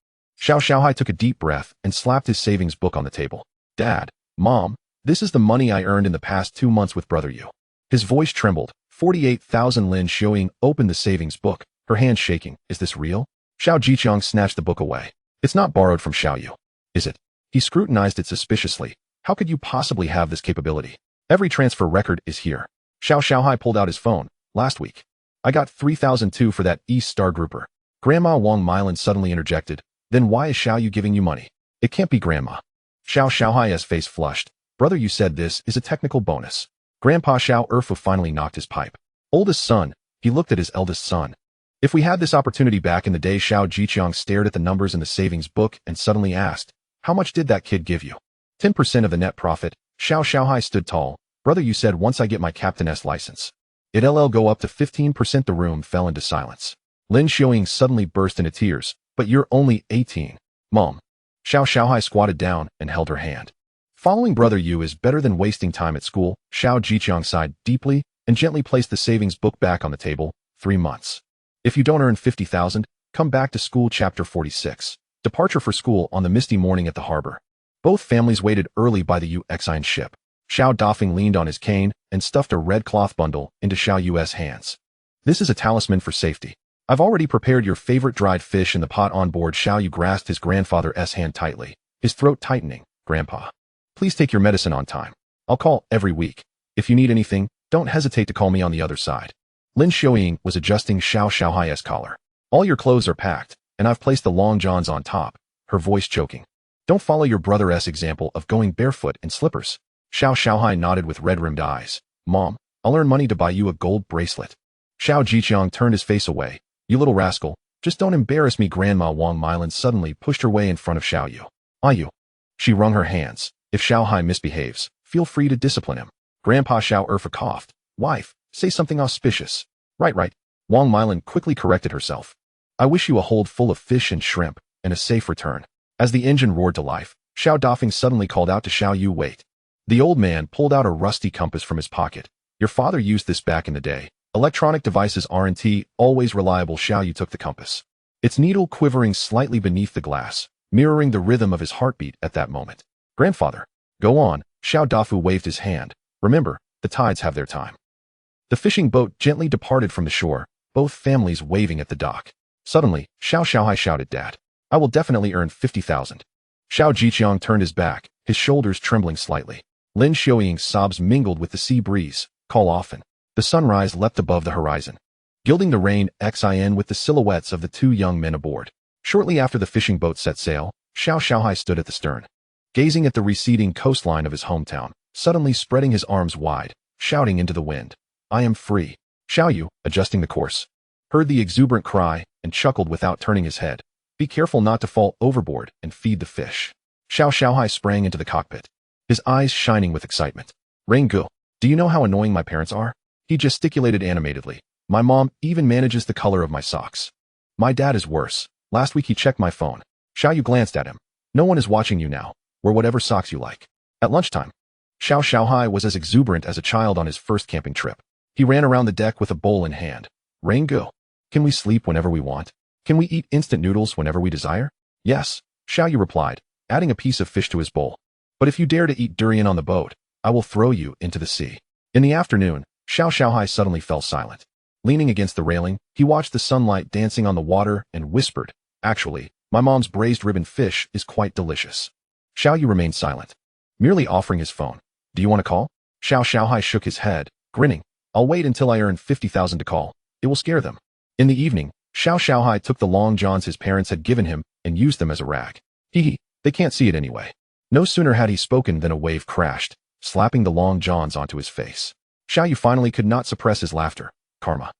Xiao Hai took a deep breath and slapped his savings book on the table. Dad, Mom, this is the money I earned in the past 2 months with Brother Yu. His voice trembled. 48,000. Lin Xiaoying opened the savings book, her hands shaking. Is this real? Xiao Jiqiang snatched the book away. It's not borrowed from Xiao Yu, is it? He scrutinized it suspiciously. How could you possibly have this capability? Every transfer record is here. Xiao Hai pulled out his phone. Last week, I got 3,002 for that East Star grouper. Grandma Wang Milan suddenly interjected. Then why is Xiao Yu giving you money? It can't be Grandma. Xiao Hai's face flushed. Brother, you said this is a technical bonus. Grandpa Xiao Erfu finally knocked his pipe. Oldest son, he looked at his eldest son. If we had this opportunity back in the day. Xiao Jiqiang stared at the numbers in the savings book and suddenly asked, how much did that kid give you? 10% of the net profit. Xiao Hai stood tall. Brother, you said once I get my captain's license, it'll go up to 15%. The room fell into silence. Lin Xiaoying suddenly burst into tears. But you're only 18. Mom. Xiao Hai squatted down and held her hand. Following Brother Yu is better than wasting time at school. Xiao Jiqiang sighed deeply and gently placed the savings book back on the table. 3 months. If you don't earn 50,000, come back to school. Chapter 46. Departure for school on the misty morning at the harbor. Both families waited early by the Uxian ship. Xiao Dafeng leaned on his cane and stuffed a red cloth bundle into Xiao Yu's hands. This is a talisman for safety. I've already prepared your favorite dried fish in the pot on board. Xiao Yu grasped his grandfather's hand tightly, his throat tightening. Grandpa, please take your medicine on time. I'll call every week. If you need anything, don't hesitate to call me on the other side. Lin Xiaoying was adjusting Xiao Xiaohai's collar. All your clothes are packed, and I've placed the long johns on top, her voice choking. Don't follow your brother's example of going barefoot in slippers. Xiao Xiaohai nodded with red-rimmed eyes. Mom, I'll earn money to buy you a gold bracelet. Xiao Jiqiang turned his face away. You little rascal, just don't embarrass me. Grandma Wang Mylan suddenly pushed her way in front of Xiao Yu. Yu. She wrung her hands. If Xiao Hai misbehaves, feel free to discipline him. Grandpa Xiao Erfa coughed. Wife, say something auspicious. Right. Wang Mylan quickly corrected herself. I wish you a hold full of fish and shrimp, and a safe return. As the engine roared to life, Xiao Dafeng suddenly called out to Xiao Yu, wait. The old man pulled out a rusty compass from his pocket. Your father used this back in the day. Electronic devices aren't always reliable. Xiao Yu took the compass. Its needle quivering slightly beneath the glass, mirroring the rhythm of his heartbeat at that moment. Grandfather, go on. Xiao Dafu waved his hand. Remember, the tides have their time. The fishing boat gently departed from the shore, both families waving at the dock. Suddenly, Xiao Xiaohai shouted, Dad, I will definitely earn 50,000. Xiao Jiqiang turned his back, his shoulders trembling slightly. Lin Xiaoying's sobs mingled with the sea breeze. Call often. The sunrise leapt above the horizon, gilding the rain xin with the silhouettes of the two young men aboard. Shortly after the fishing boat set sail, Xiao Xiaohai stood at the stern, gazing at the receding coastline of his hometown, suddenly spreading his arms wide, shouting into the wind. I am free. Xiao Yu, adjusting the course, heard the exuberant cry and chuckled without turning his head. Be careful not to fall overboard and feed the fish. Xiao Xiaohai sprang into the cockpit, his eyes shining with excitement. Rengu, do you know how annoying my parents are? He gesticulated animatedly. My mom even manages the color of my socks. My dad is worse. Last week he checked my phone. Xiao Yu glanced at him. No one is watching you now. Wear whatever socks you like. At lunchtime, Xiao Xiaohai was as exuberant as a child on his first camping trip. He ran around the deck with a bowl in hand. Rengu, can we sleep whenever we want? Can we eat instant noodles whenever we desire? Yes, Xiao Yu replied, adding a piece of fish to his bowl. But if you dare to eat durian on the boat, I will throw you into the sea. In the afternoon, Xiao Xiaohai suddenly fell silent. Leaning against the railing, he watched the sunlight dancing on the water and whispered, Actually, my mom's braised ribbon fish is quite delicious. Xiao Yu remained silent, merely offering his phone. Do you want to call? Xiao Xiaohai shook his head, grinning. I'll wait until I earn 50,000 to call. It will scare them. In the evening, Xiao Xiaohai took the long johns his parents had given him and used them as a rag. They can't see it anyway. No sooner had he spoken than a wave crashed, slapping the long johns onto his face. Xiao Yu finally could not suppress his laughter. Karma.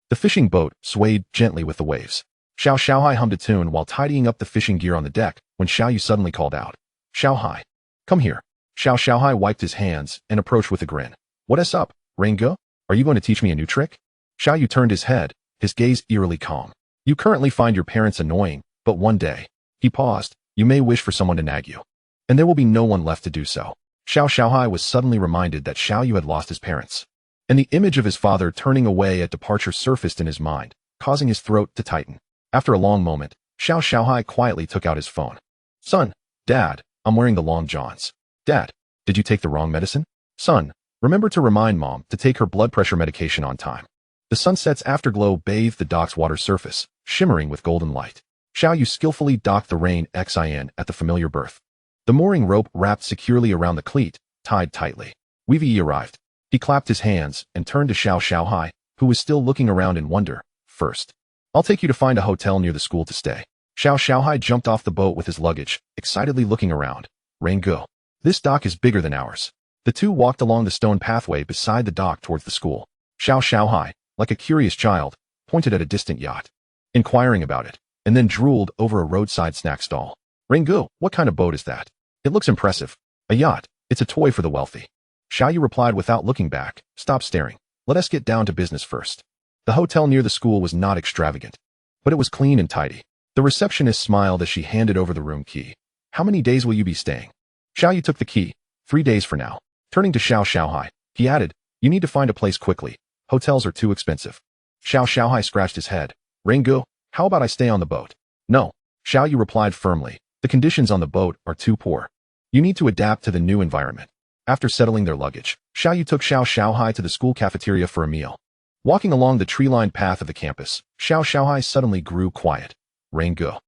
The fishing boat swayed gently with the waves. Xiao Xiaohai hummed a tune while tidying up the fishing gear on the deck when Xiao Yu suddenly called out. Xiaohai, come here. Xiao Xiaohai wiped his hands and approached with a grin. What's up, Rengu? Are you going to teach me a new trick? Xiao Yu turned his head, his gaze eerily calm. You currently find your parents annoying, but one day, he paused, you may wish for someone to nag you. And there will be no one left to do so. Xiao Xiaohai was suddenly reminded that Xiao Yu had lost his parents. And the image of his father turning away at departure surfaced in his mind, causing his throat to tighten. After a long moment, Xiao Xiaohai quietly took out his phone. Son, Dad, I'm wearing the long johns. Dad, did you take the wrong medicine? Son, remember to remind Mom to take her blood pressure medication on time. The sunset's afterglow bathed the dock's water surface, shimmering with golden light. Xiao Yu skillfully docked the rain xin at the familiar berth. The mooring rope wrapped securely around the cleat, tied tightly. Weavy arrived. He clapped his hands and turned to Xiao Xiaohai, who was still looking around in wonder. First, I'll take you to find a hotel near the school to stay. Xiao Xiaohai jumped off the boat with his luggage, excitedly looking around. Rengu, this dock is bigger than ours. The two walked along the stone pathway beside the dock towards the school. Xiao Xiaohai, like a curious child, pointed at a distant yacht, inquiring about it, and then drooled over a roadside snack stall. Rengu, what kind of boat is that? It looks impressive. A yacht. It's a toy for the wealthy. Xiao Yu replied without looking back. Stop staring. Let us get down to business first. The hotel near the school was not extravagant, but it was clean and tidy. The receptionist smiled as she handed over the room key. How many days will you be staying? Xiao Yu took the key. 3 days for now. Turning to Xiao Xiaohai, he added, you need to find a place quickly. Hotels are too expensive. Xiao Xiaohai scratched his head. Rengu, how about I stay on the boat? No. Xiao Yu replied firmly, the conditions on the boat are too poor. You need to adapt to the new environment. After settling their luggage, Xiao Yu took Xiao Xiaohai to the school cafeteria for a meal. Walking along the tree-lined path of the campus, Xiao Xiaohai suddenly grew quiet. Rain go.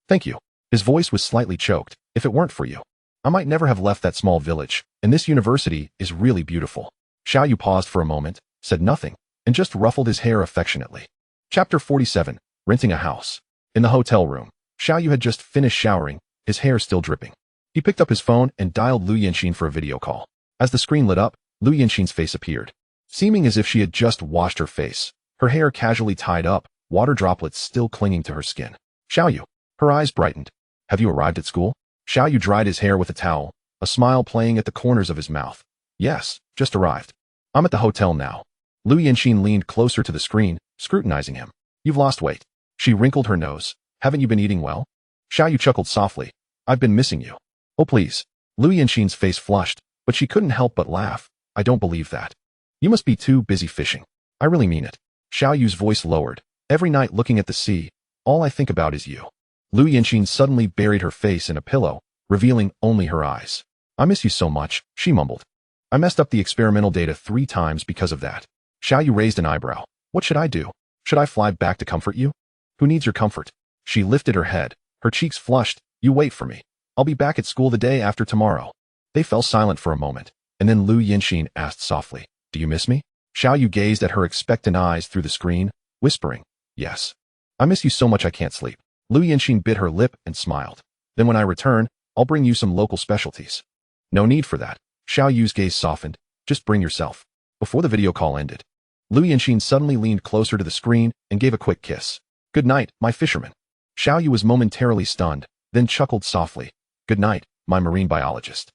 Thank you. His voice was slightly choked. If it weren't for you, I might never have left that small village, and this university is really beautiful. Xiao Yu paused for a moment, said nothing, and just ruffled his hair affectionately. Chapter 47. Renting a house. In the hotel room, Xiao Yu had just finished showering, his hair still dripping. He picked up his phone and dialed Lu Yanxin for a video call. As the screen lit up, Lu Yanxin's face appeared. Seeming as if she had just washed her face, her hair casually tied up, water droplets still clinging to her skin. Xiao Yu. Her eyes brightened. Have you arrived at school? Xiao Yu dried his hair with a towel, a smile playing at the corners of his mouth. Yes, just arrived. I'm at the hotel now. Lu Yanxin leaned closer to the screen, scrutinizing him. You've lost weight. She wrinkled her nose. Haven't you been eating well? Xiao Yu chuckled softly. I've been missing you. Oh please. Lu Yanxin's face flushed, but she couldn't help but laugh. I don't believe that. You must be too busy fishing. I really mean it. Xiao Yu's voice lowered. Every night looking at the sea, all I think about is you. Lu Yanxin suddenly buried her face in a pillow, revealing only her eyes. I miss you so much, she mumbled. I messed up the experimental data 3 times because of that. Xiao Yu raised an eyebrow. What should I do? Should I fly back to comfort you? Who needs your comfort? She lifted her head, her cheeks flushed. You wait for me. I'll be back at school the day after tomorrow. They fell silent for a moment, and then Lu Yanxin asked softly, do you miss me? Xiao Yu gazed at her expectant eyes through the screen, whispering, yes. I miss you so much I can't sleep. Lu Yanxin bit her lip and smiled. Then when I return, I'll bring you some local specialties. No need for that. Xiao Yu's gaze softened. Just bring yourself. Before the video call ended, Lu Yanxin suddenly leaned closer to the screen and gave a quick kiss. Good night, my fisherman. Xiao Yu was momentarily stunned, then chuckled softly. Good night, my marine biologist.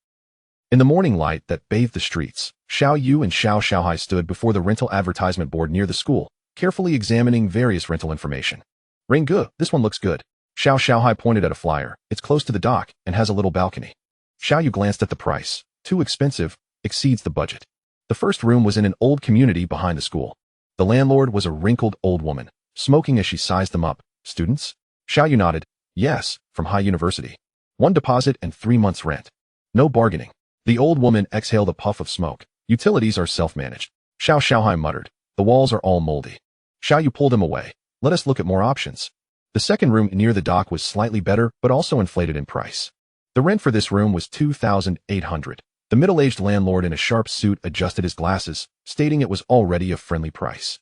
In the morning light that bathed the streets, Xiao Yu and Xiao Xiaohai stood before the rental advertisement board near the school, carefully examining various rental information. Ringu, this one looks good. Xiao Xiaohai pointed at a flyer. It's close to the dock and has a little balcony. Xiao Yu glanced at the price. Too expensive, exceeds the budget. The first room was in an old community behind the school. The landlord was a wrinkled old woman, smoking as she sized them up. Students? Xiao Yu nodded. Yes, from High University. 1 deposit and 3 months rent. No bargaining. The old woman exhaled a puff of smoke. Utilities are self-managed. Xiao Xiaohai muttered. The walls are all moldy. Xiao Yu pulled him away. Let us look at more options. The second room near the dock was slightly better, but also inflated in price. The rent for this room was 2,800. The middle-aged landlord in a sharp suit adjusted his glasses, stating it was already a friendly price.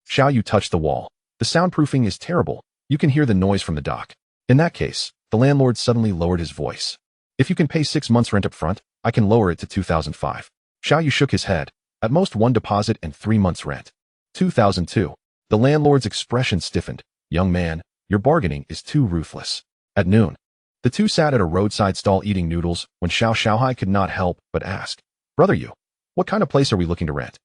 Xiao Yu touched the wall. The soundproofing is terrible. You can hear the noise from the dock. In that case, the landlord suddenly lowered his voice. If you can pay 6 months rent up front, I can lower it to 2,005. Xiao Yu shook his head. At most 1 deposit and 3 months rent. 2,002. The landlord's expression stiffened. Young man, your bargaining is too ruthless. At noon, the two sat at a roadside stall eating noodles when Xiao Xiaohai could not help but ask, Brother Yu, what kind of place are we looking to rent?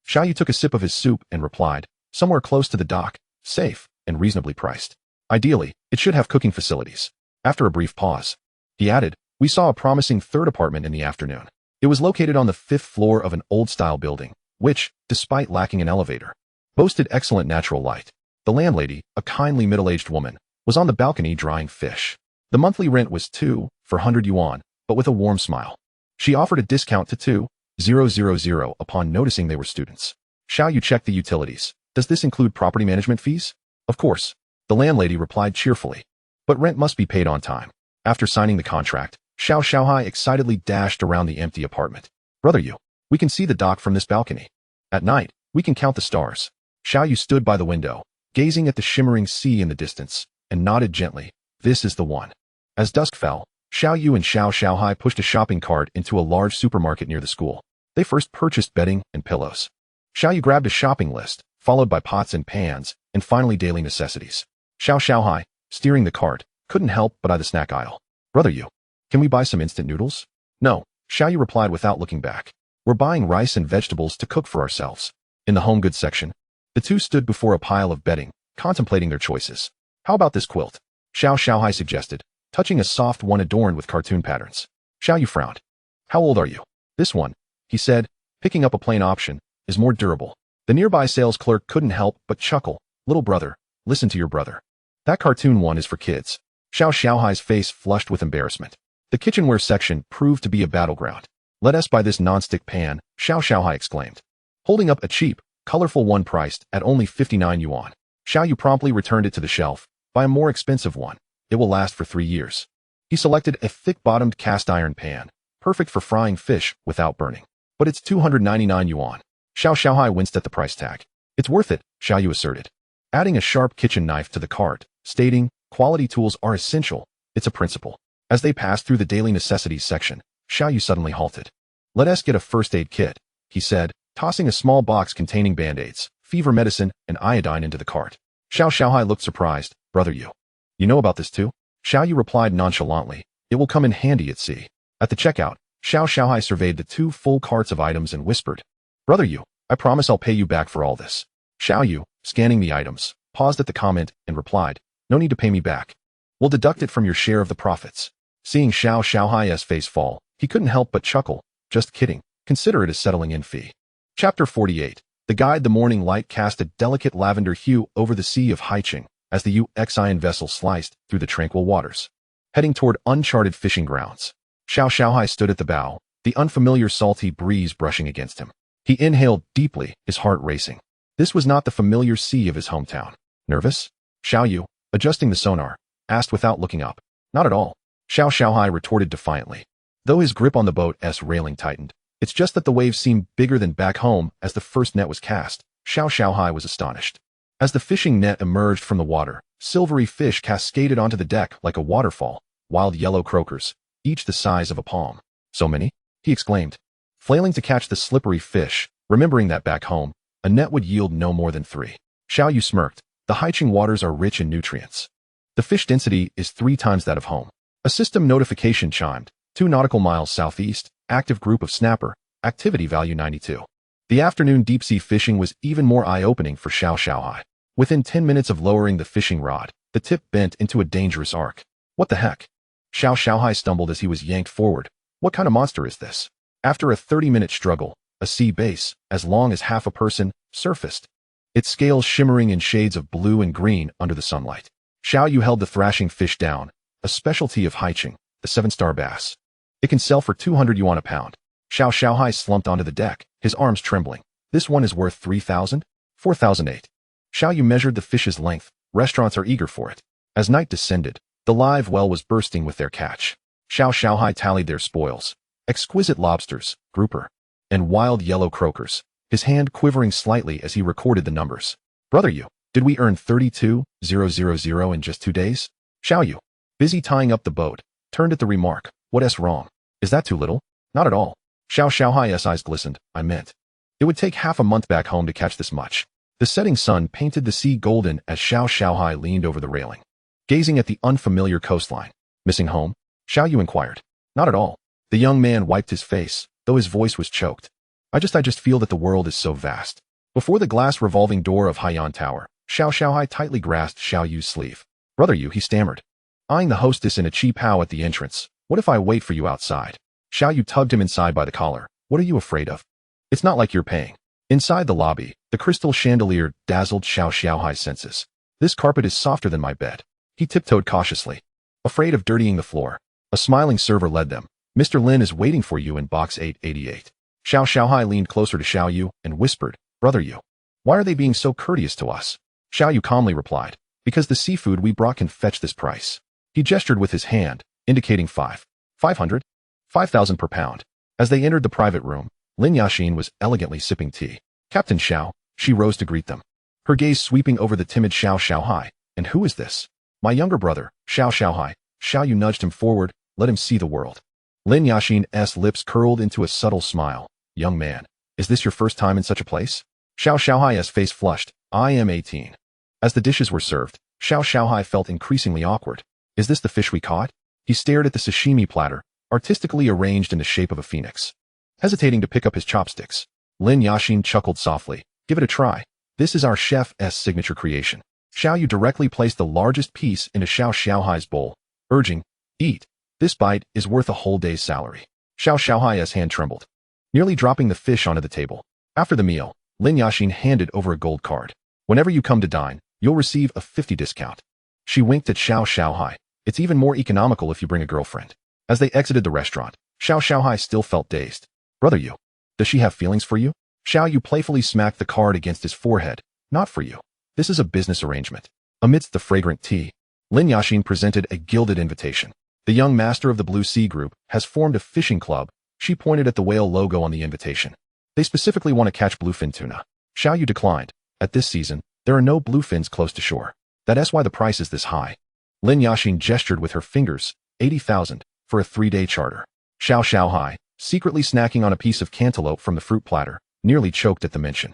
Xiao Yu took a sip of his soup and replied, somewhere close to the dock, safe, and reasonably priced. Ideally, it should have cooking facilities. After a brief pause, he added, we saw a promising third apartment in the afternoon. It was located on the 5th floor of an old-style building, which, despite lacking an elevator, boasted excellent natural light. The landlady, a kindly middle-aged woman, was on the balcony drying fish. The monthly rent was 2,400 yuan, but with a warm smile. She offered a discount to 2,000 upon noticing they were students. Xiao Yu checked the utilities. Does this include property management fees? Of course. The landlady replied cheerfully. But rent must be paid on time. After signing the contract, Xiao Xiaohai excitedly dashed around the empty apartment. Brother Yu, we can see the dock from this balcony. At night, we can count the stars. Xiao Yu stood by the window, gazing at the shimmering sea in the distance, and nodded gently. This is the one. As dusk fell, Xiao Yu and Xiao Xiaohai pushed a shopping cart into a large supermarket near the school. They first purchased bedding and pillows. Xiao Yu grabbed a shopping list, followed by pots and pans, and finally daily necessities. Xiao Xiaohai, steering the cart, couldn't help but eye the snack aisle. Brother Yu, can we buy some instant noodles? No, Xiao Yu replied without looking back. We're buying rice and vegetables to cook for ourselves. In the home goods section, the two stood before a pile of bedding, contemplating their choices. How about this quilt? Xiao Xiaohai suggested, touching a soft one adorned with cartoon patterns. Xiao Yu frowned. How old are you? This one, he said, picking up a plain option, is more durable. The nearby sales clerk couldn't help but chuckle. Little brother, listen to your brother. That cartoon one is for kids. Xiao Xiaohai's face flushed with embarrassment. The kitchenware section proved to be a battleground. Let us buy this non-stick pan, Xiao Xiaohai exclaimed, holding up a cheap, colorful one priced at only 59 yuan. Xiao Yu promptly returned it to the shelf. Buy a more expensive one. It will last for 3 years. He selected a thick-bottomed cast-iron pan, perfect for frying fish without burning. But it's 299 yuan. Xiao Xiaohai winced at the price tag. It's worth it, Xiao Yu asserted, adding a sharp kitchen knife to the cart, stating, quality tools are essential, it's a principle. As they passed through the daily necessities section, Xiao Yu suddenly halted. Let us get a first aid kit, he said, tossing a small box containing band-aids, fever medicine, and iodine into the cart. Xiao Xiaohai looked surprised. Brother Yu, you know about this too? Xiao Yu replied nonchalantly, it will come in handy at sea. At the checkout, Xiao Xiaohai surveyed the 2 full carts of items and whispered, Brother Yu, I promise I'll pay you back for all this. Xiao Yu, scanning the items, paused at the comment and replied, no need to pay me back. We'll deduct it from your share of the profits. Seeing Xiao Xiaohai's face fall, he couldn't help but chuckle. Just kidding. Consider it a settling-in fee. Chapter 48. The guide. The morning light cast a delicate lavender hue over the Sea of Haiqing as the Yuxian vessel sliced through the tranquil waters, heading toward uncharted fishing grounds. Xiao Xiaohai stood at the bow, the unfamiliar salty breeze brushing against him. He inhaled deeply, his heart racing. This was not the familiar sea of his hometown. Nervous? Xiao Yu, adjusting the sonar, asked without looking up. Not at all. Xiao Xiaohai retorted defiantly. Though his grip on the boat's railing tightened, it's just that the waves seemed bigger than back home as the first net was cast. Xiao Xiaohai was astonished. As the fishing net emerged from the water, silvery fish cascaded onto the deck like a waterfall, wild yellow croakers, each the size of a palm. So many? He exclaimed, flailing to catch the slippery fish, remembering that back home, a net would yield no more than 3. Xiao Yu smirked. The Haiqing waters are rich in nutrients. The fish density is 3 times that of home. A system notification chimed. 2 nautical miles southeast, active group of snapper, activity value 92. The afternoon deep-sea fishing was even more eye-opening for Xiao Xiaohai. Within 10 minutes of lowering the fishing rod, the tip bent into a dangerous arc. What the heck? Xiao Xiaohai stumbled as he was yanked forward. What kind of monster is this? After a 30-minute struggle, a sea bass, as long as half a person, surfaced, its scales shimmering in shades of blue and green under the sunlight. Xiao Yu held the thrashing fish down, a specialty of Haiqing, the 7-star bass. It can sell for 200 yuan a pound. Xiao Xiaohai slumped onto the deck, his arms trembling. This one is worth 3,000? 4,008. Xiao Yu measured the fish's length. Restaurants are eager for it. As night descended, the live well was bursting with their catch. Xiao Xiaohai tallied their spoils. Exquisite lobsters, grouper, and wild yellow croakers, his hand quivering slightly as he recorded the numbers. Brother Yu, did we earn 32,000 in just 2 days? Xiao Yu, busy tying up the boat, turned at the remark. What's wrong? Is that too little? Not at all. Xiao Xiaohai's eyes glistened. I meant, it would take half a month back home to catch this much. The setting sun painted the sea golden as Xiao Xiaohai leaned over the railing, gazing at the unfamiliar coastline. Missing home? Xiao Yu inquired. Not at all. The young man wiped his face, though his voice was choked. I just feel that the world is so vast. Before the glass revolving door of Haiyan Tower, Xiao Xiaohai tightly grasped Xiao Yu's sleeve. Brother Yu, he stammered, eyeing the hostess in a cheap how at the entrance. What if I wait for you outside? Xiao Yu tugged him inside by the collar. What are you afraid of? It's not like you're paying. Inside the lobby, the crystal chandelier dazzled Xiao Xiaohai's senses. This carpet is softer than my bed. He tiptoed cautiously, afraid of dirtying the floor. A smiling server led them. Mr. Lin is waiting for you in box 888. Xiao Xiaohai leaned closer to Xiao Yu and whispered, Brother Yu, why are they being so courteous to us? Xiao Yu calmly replied, because the seafood we brought can fetch this price. He gestured with his hand, indicating 500, 5,000 per pound. As they entered the private room, Lin Yashin was elegantly sipping tea. Captain Xiao, she rose to greet them, her gaze sweeping over the timid Xiao Xiaohai. And who is this? My younger brother, Xiao Xiaohai. Xiao Yu nudged him forward, let him see the world. Lin Yashin's lips curled into a subtle smile. Young man, is this your first time in such a place? Xiao Xiaohai's face flushed. I am 18. As the dishes were served, Xiao Xiaohai felt increasingly awkward. Is this the fish we caught? He stared at the sashimi platter, artistically arranged in the shape of a phoenix, hesitating to pick up his chopsticks. Lin Yashin chuckled softly. Give it a try. This is our chef's signature creation. Xiao Yu directly placed the largest piece into Xiao Xiaohai's bowl, urging, eat. This bite is worth a whole day's salary. Xiao Xiaohai's hand trembled, nearly dropping the fish onto the table. After the meal, Lin Yashin handed over a gold card. Whenever you come to dine, you'll receive a 50 discount. She winked at Xiao Xiaohai. It's even more economical if you bring a girlfriend. As they exited the restaurant, Xiao Xiaohai still felt dazed. Brother Yu, does she have feelings for you? Xiao Yu playfully smacked the card against his forehead. Not for you. This is a business arrangement. Amidst the fragrant tea, Lin Yaqin presented a gilded invitation. The young master of the Blue Sea Group has formed a fishing club. She pointed at the whale logo on the invitation. They specifically want to catch bluefin tuna. Xiao Yu declined. At this season, there are no bluefins close to shore. That's why the price is this high. Lin Yaqin gestured with her fingers. 80,000 for a 3-day charter. Xiao Xiaohai, secretly snacking on a piece of cantaloupe from the fruit platter, nearly choked at the mention.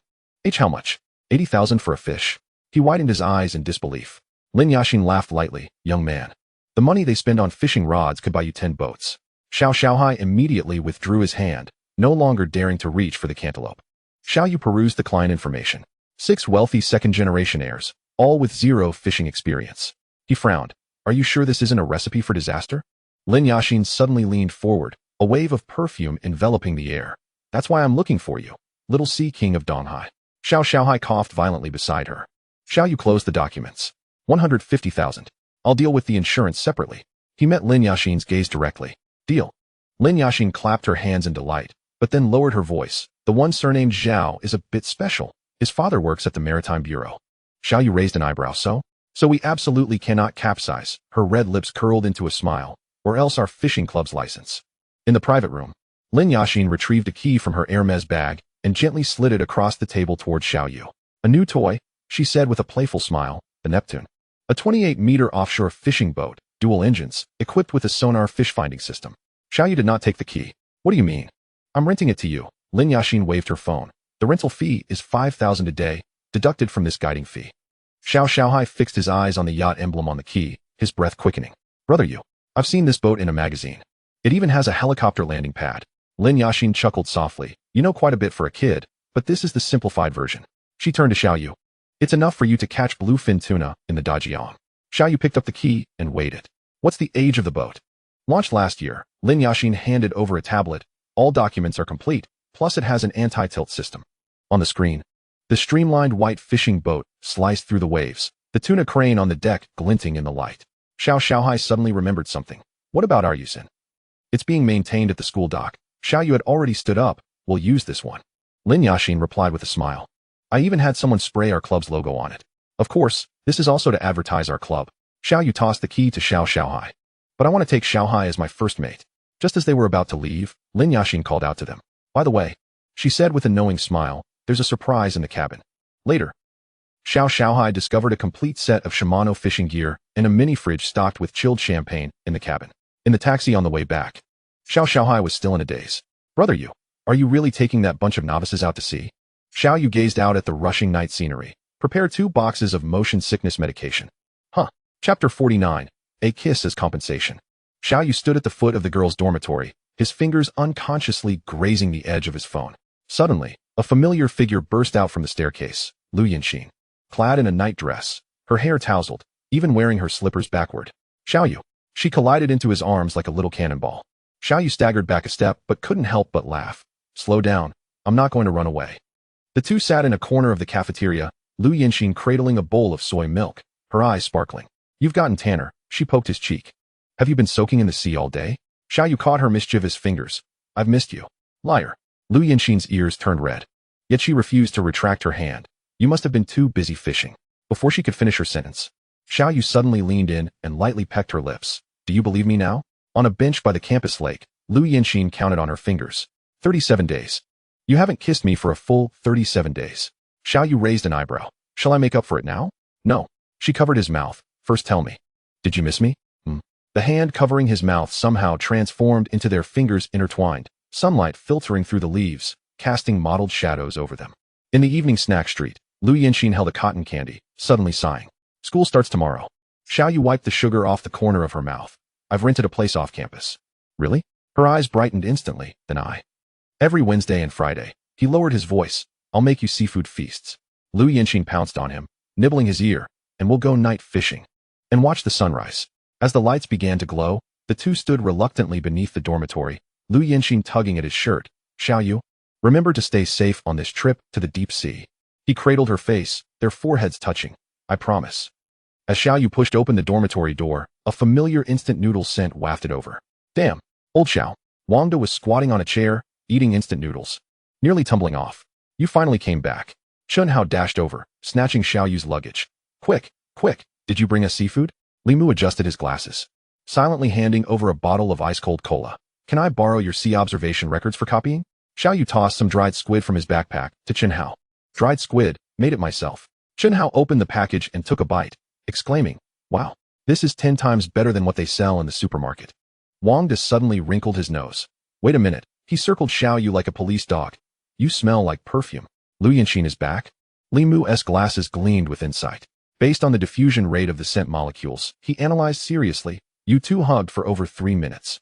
How much? 80,000 for a fish. He widened his eyes in disbelief. Lin Yaqin laughed lightly. Young man. The money they spend on fishing rods could buy you 10 boats. Xiao Xiaohai immediately withdrew his hand, no longer daring to reach for the cantaloupe. Xiao Yu perused the client information. 6 wealthy second-generation heirs, all with 0 fishing experience. He frowned. Are you sure this isn't a recipe for disaster? Lin Yaqin suddenly leaned forward, a wave of perfume enveloping the air. That's why I'm looking for you, little sea king of Donghai. Xiao Xiaohai coughed violently beside her. Xiao Yu closed the documents. 150,000. I'll deal with the insurance separately. He met Lin Yaqin's gaze directly. Deal. Lin Yaqin clapped her hands in delight, but then lowered her voice. The one surnamed Zhao is a bit special. His father works at the Maritime Bureau. Xiao Yu raised an eyebrow. So we absolutely cannot capsize. Her red lips curled into a smile. Or else our fishing club's license. In the private room, Lin Yaqin retrieved a key from her Hermes bag and gently slid it across the table toward Xiao Yu. A new toy, she said with a playful smile, the Neptune. A 28-meter offshore fishing boat, dual engines, equipped with a sonar fish-finding system. Xiao Yu did not take the key. What do you mean? I'm renting it to you. Lin Yaqin waved her phone. The rental fee is 5,000 a day, deducted from this guiding fee. Xiao Xiaohai fixed his eyes on the yacht emblem on the key, his breath quickening. Brother Yu, I've seen this boat in a magazine. It even has a helicopter landing pad. Lin Yaqin chuckled softly. You know quite a bit for a kid, but this is the simplified version. She turned to Xiao Yu. It's enough for you to catch bluefin tuna in the Dajiang. Xiao Yu picked up the key and weighed it. What's the age of the boat? Launched last year, Lin Yaqin handed over a tablet. All documents are complete, plus it has an anti-tilt system. On the screen, the streamlined white fishing boat sliced through the waves, the tuna crane on the deck glinting in the light. Xiao Xiaohai suddenly remembered something. What about our Yusin? It's being maintained at the school dock. Xiao Yu had already stood up. We'll use this one. Lin Yaqin replied with a smile. I even had someone spray our club's logo on it. Of course, this is also to advertise our club. Xiao Yu tossed the key to Xiao Xiaohai. But I want to take Xiaohai as my first mate. Just as they were about to leave, Lin Yaqin called out to them. By the way, she said with a knowing smile, there's a surprise in the cabin. Later, Xiao Xiaohai discovered a complete set of Shimano fishing gear and a mini fridge stocked with chilled champagne in the cabin. In the taxi on the way back, Xiao Xiaohai was still in a daze. Brother Yu, are you really taking that bunch of novices out to sea? Xiao Yu gazed out at the rushing night scenery. Prepare 2 boxes of motion sickness medication. Chapter 49. A kiss as compensation. Xiao Yu stood at the foot of the girls' dormitory, his fingers unconsciously grazing the edge of his phone. Suddenly, a familiar figure burst out from the staircase. Lu Yinxin. Clad in a nightdress, her hair tousled, even wearing her slippers backward. Xiao Yu. She collided into his arms like a little cannonball. Xiao Yu staggered back a step but couldn't help but laugh. Slow down. I'm not going to run away. The two sat in a corner of the cafeteria, Lu Yinxin cradling a bowl of soy milk, her eyes sparkling. You've gotten tanner. She poked his cheek. Have you been soaking in the sea all day? Xiao Yu caught her mischievous fingers. I've missed you. Liar. Lu Yinxin's ears turned red. Yet she refused to retract her hand. You must have been too busy fishing. Before she could finish her sentence, Xiao Yu suddenly leaned in and lightly pecked her lips. Do you believe me now? On a bench by the campus lake, Lu Yinxin counted on her fingers. 37 days. You haven't kissed me for a full 37 days. Xiao Yu raised an eyebrow. Shall I make up for it now? No. She covered his mouth. First tell me. Did you miss me? The hand covering his mouth somehow transformed into their fingers intertwined, sunlight filtering through the leaves, casting mottled shadows over them. In the evening snack street, Lu Yinxin held a cotton candy, suddenly sighing. School starts tomorrow. Xiao Yu wiped the sugar off the corner of her mouth. I've rented a place off campus. Really? Her eyes brightened instantly, then Every Wednesday and Friday, he lowered his voice. I'll make you seafood feasts. Lu Yinxin pounced on him, nibbling his ear, and we'll go night fishing. And watch the sunrise. As the lights began to glow, the two stood reluctantly beneath the dormitory, Lu Yinxin tugging at his shirt. Xiao Yu, remember to stay safe on this trip to the deep sea. He cradled her face, their foreheads touching. I promise. As Xiaoyu pushed open the dormitory door, a familiar instant noodle scent wafted over. Damn, old Xiao. Wangda was squatting on a chair, eating instant noodles. Nearly tumbling off. You finally came back. Chunhao dashed over, snatching Xiaoyu's luggage. Quick, quick, did you bring us seafood? Limu adjusted his glasses, silently handing over a bottle of ice-cold cola. Can I borrow your sea observation records for copying? Xiaoyu tossed some dried squid from his backpack to Chunhao. Dried squid, made it myself. Chunhao opened the package and took a bite, exclaiming, wow, this is 10 times better than what they sell in the supermarket. Wangda suddenly wrinkled his nose. Wait a minute, he circled Xiaoyu like a police dog. You smell like perfume. Lu Yanqin is back? Limu's glasses gleamed with insight. Based on the diffusion rate of the scent molecules, he analyzed seriously. You two hugged for over 3 minutes.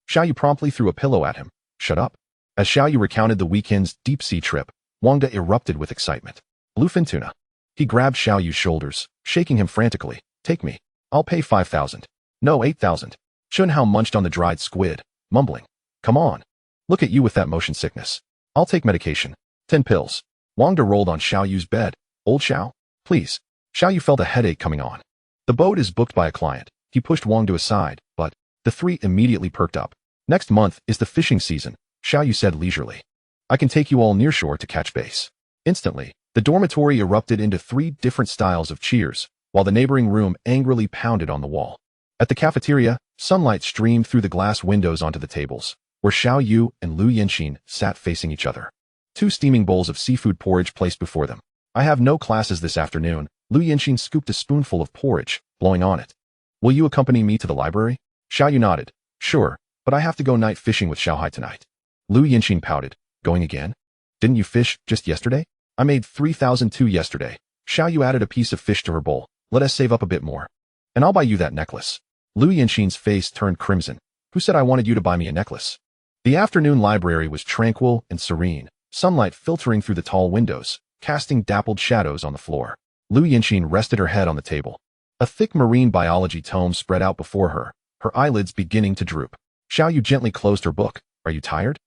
Xiaoyu promptly threw a pillow at him. Shut up. As Xiaoyu recounted the weekend's deep-sea trip, Wangda erupted with excitement. Bluefin tuna. He grabbed Xiaoyu's shoulders, shaking him frantically. Take me. I'll pay 5,000. No, 8,000. Chunhao munched on the dried squid, mumbling. Come on. Look at you with that motion sickness. I'll take medication. 10 pills. Wangda rolled on Xiaoyu's bed. Old Xiao, please. Xiaoyu felt a headache coming on. The boat is booked by a client. He pushed Wangda aside, but the three immediately perked up. Next month is the fishing season, Xiaoyu said leisurely. I can take you all nearshore to catch base. Instantly, the dormitory erupted into 3 different styles of cheers, while the neighboring room angrily pounded on the wall. At the cafeteria, sunlight streamed through the glass windows onto the tables, where Xiaoyu and Lu Yanqin sat facing each other. 2 steaming bowls of seafood porridge placed before them. I have no classes this afternoon. Lu Yanqin scooped a spoonful of porridge, blowing on it. Will you accompany me to the library? Xiaoyu nodded. Sure, but I have to go night fishing with Xiaohai tonight. Lu Yanqin pouted. Going again? Didn't you fish just yesterday? I made 3,002 yesterday. Xiaoyu added a piece of fish to her bowl. Let us save up a bit more. And I'll buy you that necklace. Lu Yanqin's face turned crimson. Who said I wanted you to buy me a necklace? The afternoon library was tranquil and serene, sunlight filtering through the tall windows, casting dappled shadows on the floor. Lu Yanqin rested her head on the table. A thick marine biology tome spread out before her, her eyelids beginning to droop. Xiaoyu gently closed her book. Are you tired?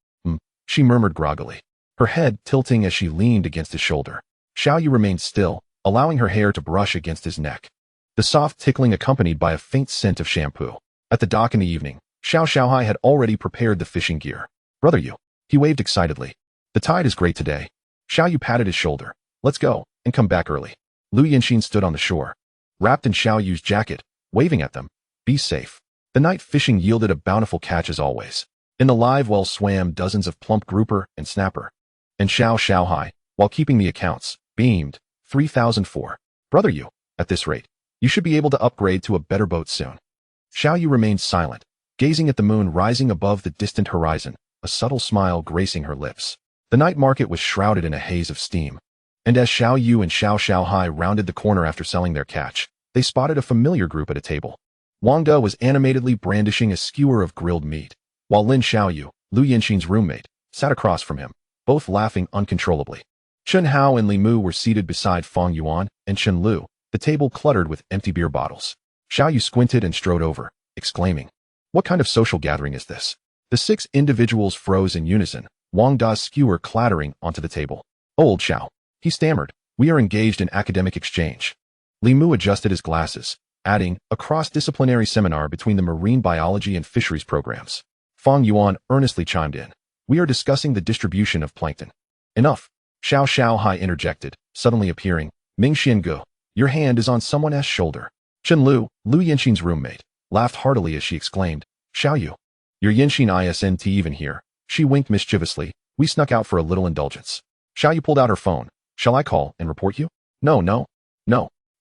She murmured groggily, her head tilting as she leaned against his shoulder. Xiaoyu remained still, allowing her hair to brush against his neck. The soft tickling accompanied by a faint scent of shampoo. At the dock in the evening, Xiaohai had already prepared the fishing gear. Brother you. He waved excitedly. The tide is great today. Xiaoyu patted his shoulder. Let's go, and come back early. Lu Yanqin stood on the shore, wrapped in Xiaoyu's jacket, waving at them. Be safe. The night fishing yielded a bountiful catch as always. In the live well swam dozens of plump grouper and snapper. And Xiaohai, while keeping the accounts, beamed. 3,004. Brother you. At this rate, you should be able to upgrade to a better boat soon. Xiaoyu remained silent, gazing at the moon rising above the distant horizon, a subtle smile gracing her lips. The night market was shrouded in a haze of steam. And as Xiaoyu and Xiaohai rounded the corner after selling their catch, they spotted a familiar group at a table. Wangda was animatedly brandishing a skewer of grilled meat, while Lin Xiaoyu, Lu Yanqin's roommate, sat across from him, both laughing uncontrollably. Chunhao and Li Mu were seated beside Feng Yuan and Chen Lu, the table cluttered with empty beer bottles. Xiaoyu squinted and strode over, exclaiming, what kind of social gathering is this? The 6 individuals froze in unison, Wangda's skewer clattering onto the table. Old Xiao. He stammered, we are engaged in academic exchange. Li Mu adjusted his glasses, adding, a cross-disciplinary seminar between the marine biology and fisheries programs. Feng Yuan earnestly chimed in. We are discussing the distribution of plankton. Enough. Xiaohai interjected, suddenly appearing. Ming Xiangu, your hand is on someone's shoulder. Chen Lu, Lu Yanqin's roommate, laughed heartily as she exclaimed, Xiaoyu. Your Yanqin isn't even here. She winked mischievously. We snuck out for a little indulgence. Xiaoyu pulled out her phone. Shall I call and report you? No.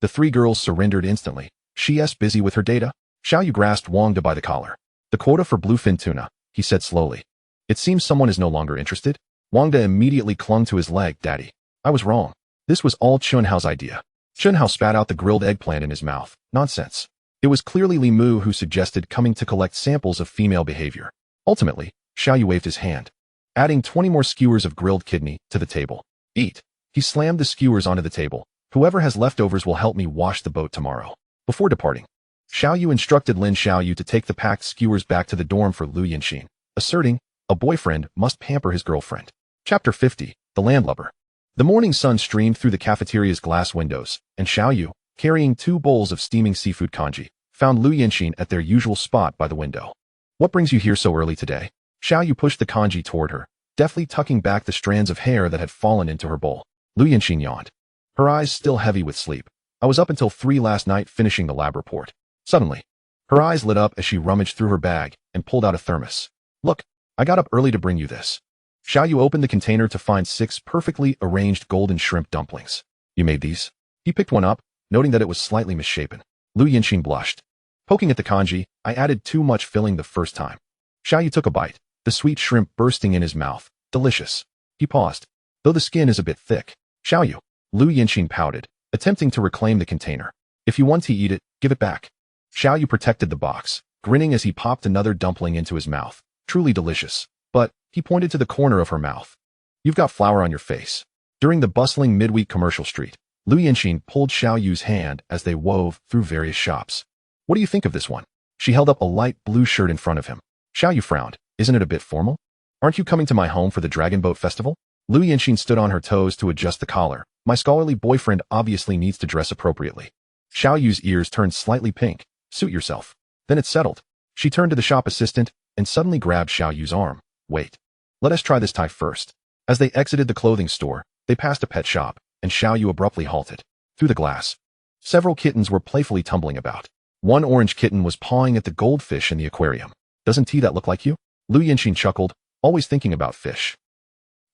The 3 girls surrendered instantly. She's busy with her data. Xiaoyu grasped Wangda by the collar. The quota for bluefin tuna, he said slowly. It seems someone is no longer interested. Wangda immediately clung to his leg. Daddy. I was wrong. This was all Chunhao's idea. Chunhao spat out the grilled eggplant in his mouth. Nonsense. It was clearly Li Mu who suggested coming to collect samples of female behavior. Ultimately, Xiaoyu waved his hand, adding 20 more skewers of grilled kidney to the table. Eat. He slammed the skewers onto the table. Whoever has leftovers will help me wash the boat tomorrow. Before departing, Xiaoyu instructed Lin Xiaoyu to take the packed skewers back to the dorm for Lu Yanqin, asserting, a boyfriend must pamper his girlfriend. Chapter 50, The Landlubber. The morning sun streamed through the cafeteria's glass windows, and Xiaoyu, carrying 2 bowls of steaming seafood congee, found Lu Yanxin at their usual spot by the window. What brings you here so early today? Xiaoyu pushed the congee toward her, deftly tucking back the strands of hair that had fallen into her bowl. Lu Yanxin yawned, her eyes still heavy with sleep. I was up until 3 last night finishing the lab report. Suddenly, her eyes lit up as she rummaged through her bag and pulled out a thermos. Look, I got up early to bring you this. Xiaoyu opened the container to find 6 perfectly arranged golden shrimp dumplings. You made these? He picked one up, noting that it was slightly misshapen. Lu Yanxin blushed. Poking at the congee, I added too much filling the first time. Xiaoyu took a bite, the sweet shrimp bursting in his mouth. Delicious. He paused. Though the skin is a bit thick. Xiaoyu. Lu Yanxin pouted, attempting to reclaim the container. If you want to eat it, give it back. Xiaoyu protected the box, grinning as he popped another dumpling into his mouth. Truly delicious. But, he pointed to the corner of her mouth. You've got flour on your face. During the bustling midweek commercial street, Lu Yanxin pulled Xiaoyu's hand as they wove through various shops. What do you think of this one? She held up a light blue shirt in front of him. Xiaoyu frowned. Isn't it a bit formal? Aren't you coming to my home for the Dragon Boat Festival? Lu Yanxin stood on her toes to adjust the collar. My scholarly boyfriend obviously needs to dress appropriately. Xiaoyu's ears turned slightly pink. Suit yourself. Then it settled. She turned to the shop assistant and suddenly grabbed Xiaoyu's arm. Wait. Let us try this tie first. As they exited the clothing store, they passed a pet shop, and Xiaoyu abruptly halted. Through the glass, several kittens were playfully tumbling about. One orange kitten was pawing at the goldfish in the aquarium. Doesn't that look like you? Lu Yanxin chuckled, always thinking about fish.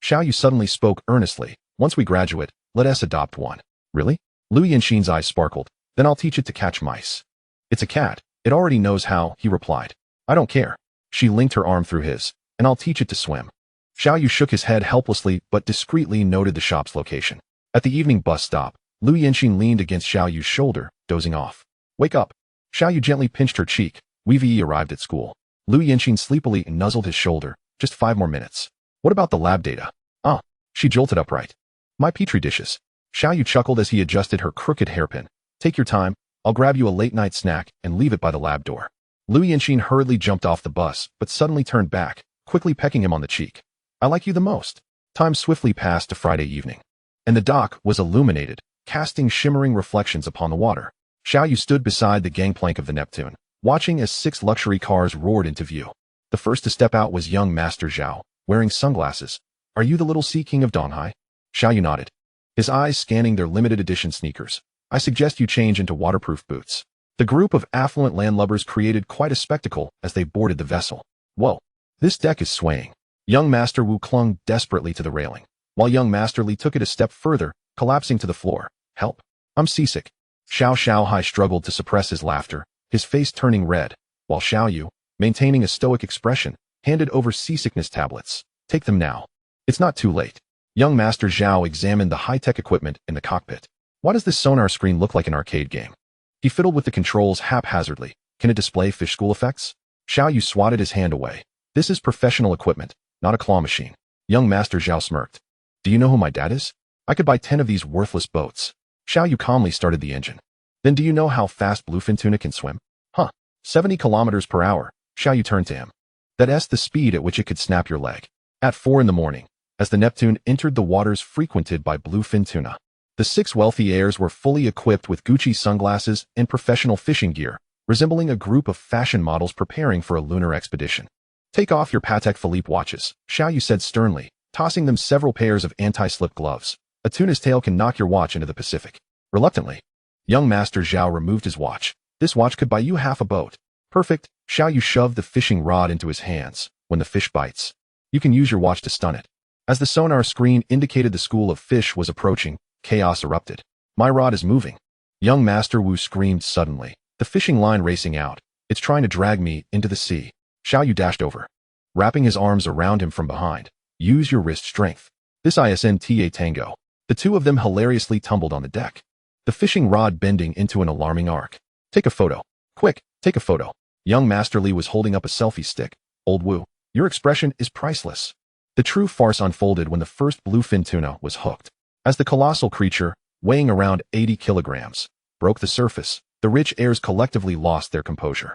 Xiaoyu suddenly spoke earnestly. Once we graduate, let us adopt one. Really? Lu Yanxin's eyes sparkled. Then I'll teach it to catch mice. It's a cat. It already knows how, he replied. I don't care. She linked her arm through his, and I'll teach it to swim. Xiaoyu shook his head helplessly but discreetly noted the shop's location. At the evening bus stop, Lu Yanxin leaned against Xiaoyu's shoulder, dozing off. Wake up. Xiaoyu gently pinched her cheek. We've arrived at school. Lu Yanxin sleepily nuzzled his shoulder. Just 5 more minutes. What about the lab data? Ah. She jolted upright. My petri dishes. Xiaoyu chuckled as he adjusted her crooked hairpin. Take your time. I'll grab you a late-night snack and leave it by the lab door. Lu Yanxin hurriedly jumped off the bus, but suddenly turned back, quickly pecking him on the cheek. I like you the most. Time swiftly passed to Friday evening, and the dock was illuminated, casting shimmering reflections upon the water. Xiaoyu stood beside the gangplank of the Neptune, watching as 6 luxury cars roared into view. The first to step out was young Master Zhao, wearing sunglasses. Are you the little Sea King of Donghai? Xiaoyu nodded, his eyes scanning their limited edition sneakers. I suggest you change into waterproof boots. The group of affluent landlubbers created quite a spectacle as they boarded the vessel. Whoa, this deck is swaying. Young Master Wu clung desperately to the railing, while young Master Li took it a step further, collapsing to the floor. Help. I'm seasick. Xiao Hai struggled to suppress his laughter, his face turning red, while Xiaoyu, maintaining a stoic expression, handed over seasickness tablets. Take them now. It's not too late. Young Master Zhao examined the high-tech equipment in the cockpit. Why does this sonar screen look like an arcade game? He fiddled with the controls haphazardly. Can it display fish school effects? Xiaoyu swatted his hand away. This is professional equipment, not a claw machine. Young Master Zhao smirked. Do you know who my dad is? I could buy 10 of these worthless boats. Xiaoyu calmly started the engine. Then do you know how fast bluefin tuna can swim? Huh. 70 kilometers per hour. Xiaoyu turned to him. That's the speed at which it could snap your leg. At 4 in the morning, as the Neptune entered the waters frequented by bluefin tuna, the 6 wealthy heirs were fully equipped with Gucci sunglasses and professional fishing gear, resembling a group of fashion models preparing for a lunar expedition. Take off your Patek Philippe watches, Xiaoyu said sternly, tossing them several pairs of anti-slip gloves. A tuna's tail can knock your watch into the Pacific. Reluctantly, young Master Zhao removed his watch. This watch could buy you half a boat. Perfect. Xiaoyu shoved the fishing rod into his hands. When the fish bites, you can use your watch to stun it. As the sonar screen indicated the school of fish was approaching, chaos erupted. My rod is moving. Young Master Wu screamed suddenly. The fishing line racing out. It's trying to drag me into the sea. Xiaoyu dashed over, wrapping his arms around him from behind. Use your wrist strength. This ISNTA tango. The 2 of them hilariously tumbled on the deck, the fishing rod bending into an alarming arc. Take a photo. Quick, take a photo. Young Master Li was holding up a selfie stick. Old Wu, your expression is priceless. The true farce unfolded when the first bluefin tuna was hooked. As the colossal creature, weighing around 80 kilograms, broke the surface, the rich heirs collectively lost their composure.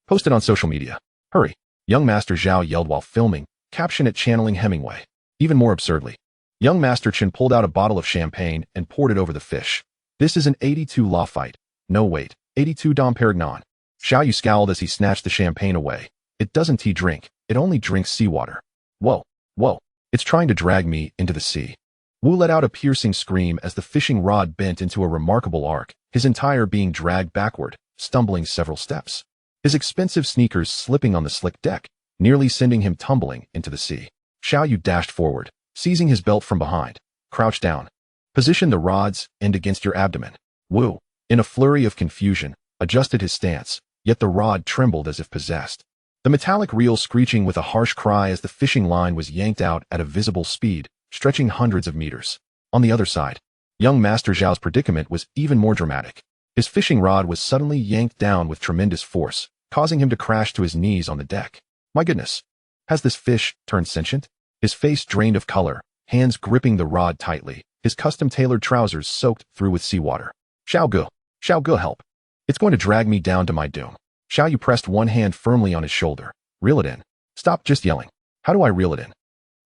Post it on social media. Hurry. Young Master Zhao yelled while filming, caption it channeling Hemingway. Even more absurdly, young Master Chen pulled out a bottle of champagne and poured it over the fish. This is an 82 law fight. No wait, 82 Dom Perignon. Xiao Yu scowled as he snatched the champagne away. It doesn't tea drink, it only drinks seawater. Whoa, whoa, it's trying to drag me into the sea. Wu let out a piercing scream as the fishing rod bent into a remarkable arc, his entire being dragged backward, stumbling several steps. His expensive sneakers slipping on the slick deck, nearly sending him tumbling into the sea. Xiao Yu dashed forward, seizing his belt from behind. Crouch down. Position the rod's end against your abdomen. Wu, in a flurry of confusion, adjusted his stance, yet the rod trembled as if possessed. The metallic reel screeching with a harsh cry as the fishing line was yanked out at a visible speed, stretching hundreds of meters. On the other side, young Master Zhao's predicament was even more dramatic. His fishing rod was suddenly yanked down with tremendous force, causing him to crash to his knees on the deck. My goodness! Has this fish turned sentient? His face drained of color, hands gripping the rod tightly, his custom-tailored trousers soaked through with seawater. Xiao Gu, help. It's going to drag me down to my doom. Xiao Yu pressed one hand firmly on his shoulder. Reel it in. Stop just yelling. How do I reel it in?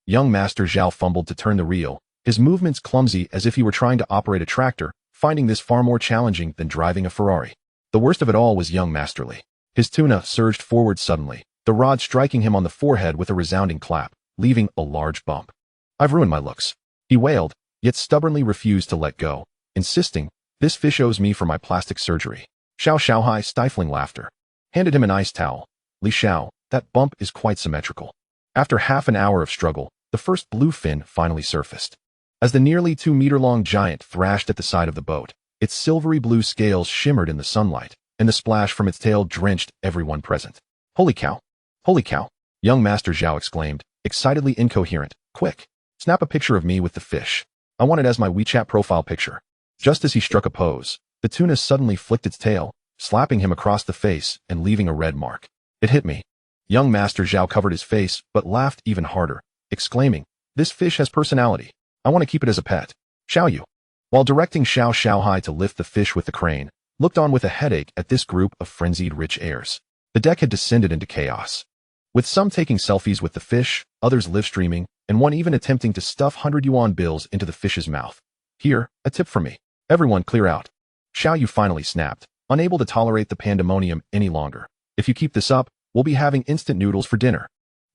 Young Master Zhao fumbled to turn the reel, his movements clumsy as if he were trying to operate a tractor, finding this far more challenging than driving a Ferrari. The worst of it all was young Master Li. His tuna surged forward suddenly, the rod striking him on the forehead with a resounding clap, leaving a large bump. I've ruined my looks. He wailed, yet stubbornly refused to let go, insisting, this fish owes me for my plastic surgery. Xiao Xiaohai, stifling laughter, handed him an ice towel. Li Xiao, that bump is quite symmetrical. After half an hour of struggle, the first bluefin finally surfaced. As the nearly 2-meter-long giant thrashed at the side of the boat, its silvery blue scales shimmered in the sunlight, and the splash from its tail drenched everyone present. Holy cow! Holy cow! Young Master Zhao exclaimed, excitedly incoherent. Quick! Snap a picture of me with the fish. I want it as my WeChat profile picture. Just as he struck a pose, the tuna suddenly flicked its tail, slapping him across the face and leaving a red mark. It hit me. Young Master Zhao covered his face but laughed even harder, exclaiming, this fish has personality. I want to keep it as a pet. Xiao Yu, while directing Xiao Xiaohai to lift the fish with the crane, looked on with a headache at this group of frenzied rich heirs. The deck had descended into chaos, with some taking selfies with the fish, others live-streaming, and one even attempting to stuff 100 yuan bills into the fish's mouth. Here, a tip for me. Everyone clear out. Xiao Yu finally snapped, unable to tolerate the pandemonium any longer. If you keep this up, we'll be having instant noodles for dinner.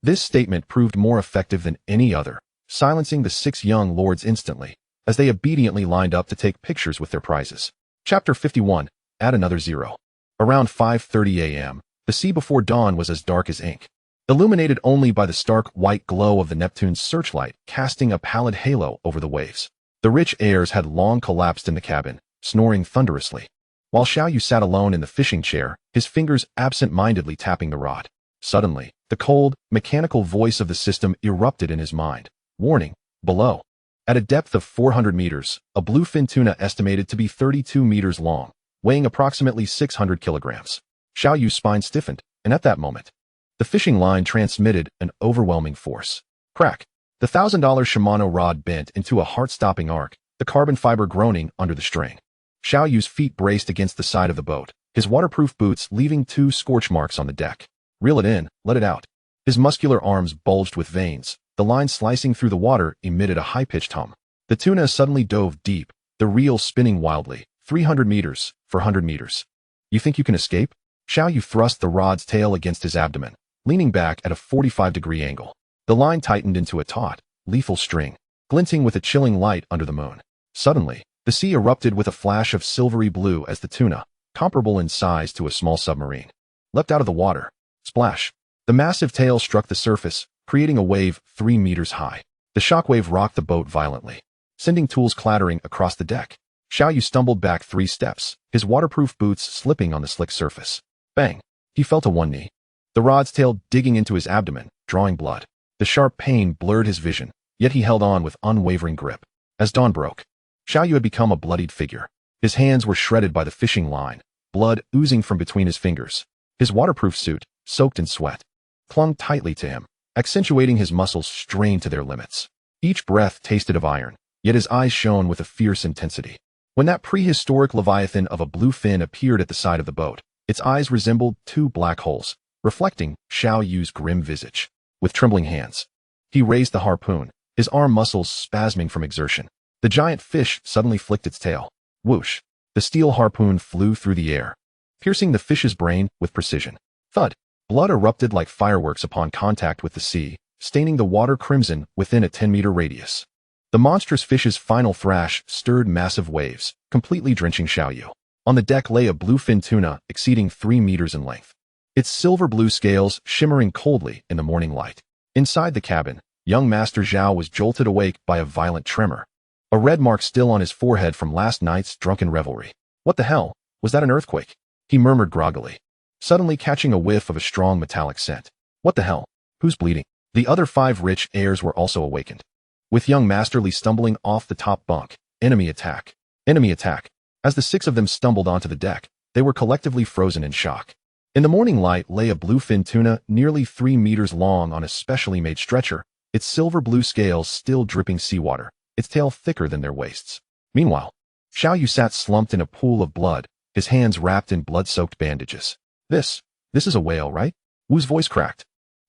This statement proved more effective than any other, silencing the 6 young lords instantly, as they obediently lined up to take pictures with their prizes. Chapter 51. Add another 0. Around 5:30 a.m., the sea before dawn was as dark as ink, illuminated only by the stark white glow of the Neptune's searchlight casting a pallid halo over the waves. The rich heirs had long collapsed in the cabin, snoring thunderously, while Xiao Yu sat alone in the fishing chair, his fingers absent-mindedly tapping the rod. Suddenly, the cold, mechanical voice of the system erupted in his mind. Warning, below. At a depth of 400 meters, a bluefin tuna estimated to be 32 meters long, weighing approximately 600 kilograms. Xiao Yu's spine stiffened, and at that moment, the fishing line transmitted an overwhelming force. Crack. The $1,000 Shimano rod bent into a heart-stopping arc, the carbon fiber groaning under the strain. Xiao Yu's feet braced against the side of the boat, his waterproof boots leaving 2 scorch marks on the deck. Reel it in, let it out. His muscular arms bulged with veins, the line slicing through the water emitted a high-pitched hum. The tuna suddenly dove deep, the reel spinning wildly, 300 meters, 400 meters. You think you can escape? Xiao Yu thrust the rod's tail against his abdomen, leaning back at a 45-degree angle. The line tightened into a taut, lethal string, glinting with a chilling light under the moon. Suddenly, the sea erupted with a flash of silvery blue as the tuna, comparable in size to a small submarine, leapt out of the water. Splash! The massive tail struck the surface, creating a wave 3 meters high. The shockwave rocked the boat violently, sending tools clattering across the deck. Xiao Yu stumbled back 3 steps, his waterproof boots slipping on the slick surface. Bang! He fell to one knee, the rod's tail digging into his abdomen, drawing blood. The sharp pain blurred his vision, yet he held on with unwavering grip. As dawn broke, Xiao Yu had become a bloodied figure. His hands were shredded by the fishing line, blood oozing from between his fingers. His waterproof suit, soaked in sweat, clung tightly to him, accentuating his muscles strained to their limits. Each breath tasted of iron, yet his eyes shone with a fierce intensity. When that prehistoric leviathan of a bluefin appeared at the side of the boat, its eyes resembled 2 black holes, reflecting Xiao Yu's grim visage. With trembling hands, he raised the harpoon, his arm muscles spasming from exertion. The giant fish suddenly flicked its tail, Whoosh! The steel harpoon flew through the air, piercing the fish's brain with precision. Thud! Blood erupted like fireworks upon contact with the sea, staining the water crimson within a 10-meter radius. The monstrous fish's final thrash stirred massive waves, completely drenching Xiaoyu. On the deck lay a bluefin tuna exceeding 3 meters in length, its silver-blue scales shimmering coldly in the morning light. Inside the cabin, young Master Zhao was jolted awake by a violent tremor, a red mark still on his forehead from last night's drunken revelry. What the hell? Was that an earthquake? He murmured groggily, suddenly catching a whiff of a strong metallic scent. What the hell? Who's bleeding? The other 5 rich heirs were also awakened, with young Master Li stumbling off the top bunk. Enemy attack! Enemy attack! As the 6 of them stumbled onto the deck, they were collectively frozen in shock. In the morning light lay a bluefin tuna nearly 3 meters long on a specially made stretcher, its silver-blue scales still dripping seawater, its tail thicker than their waists. Meanwhile, Xiaoyu sat slumped in a pool of blood, his hands wrapped in blood-soaked bandages. This is a whale, right? Wu's voice cracked.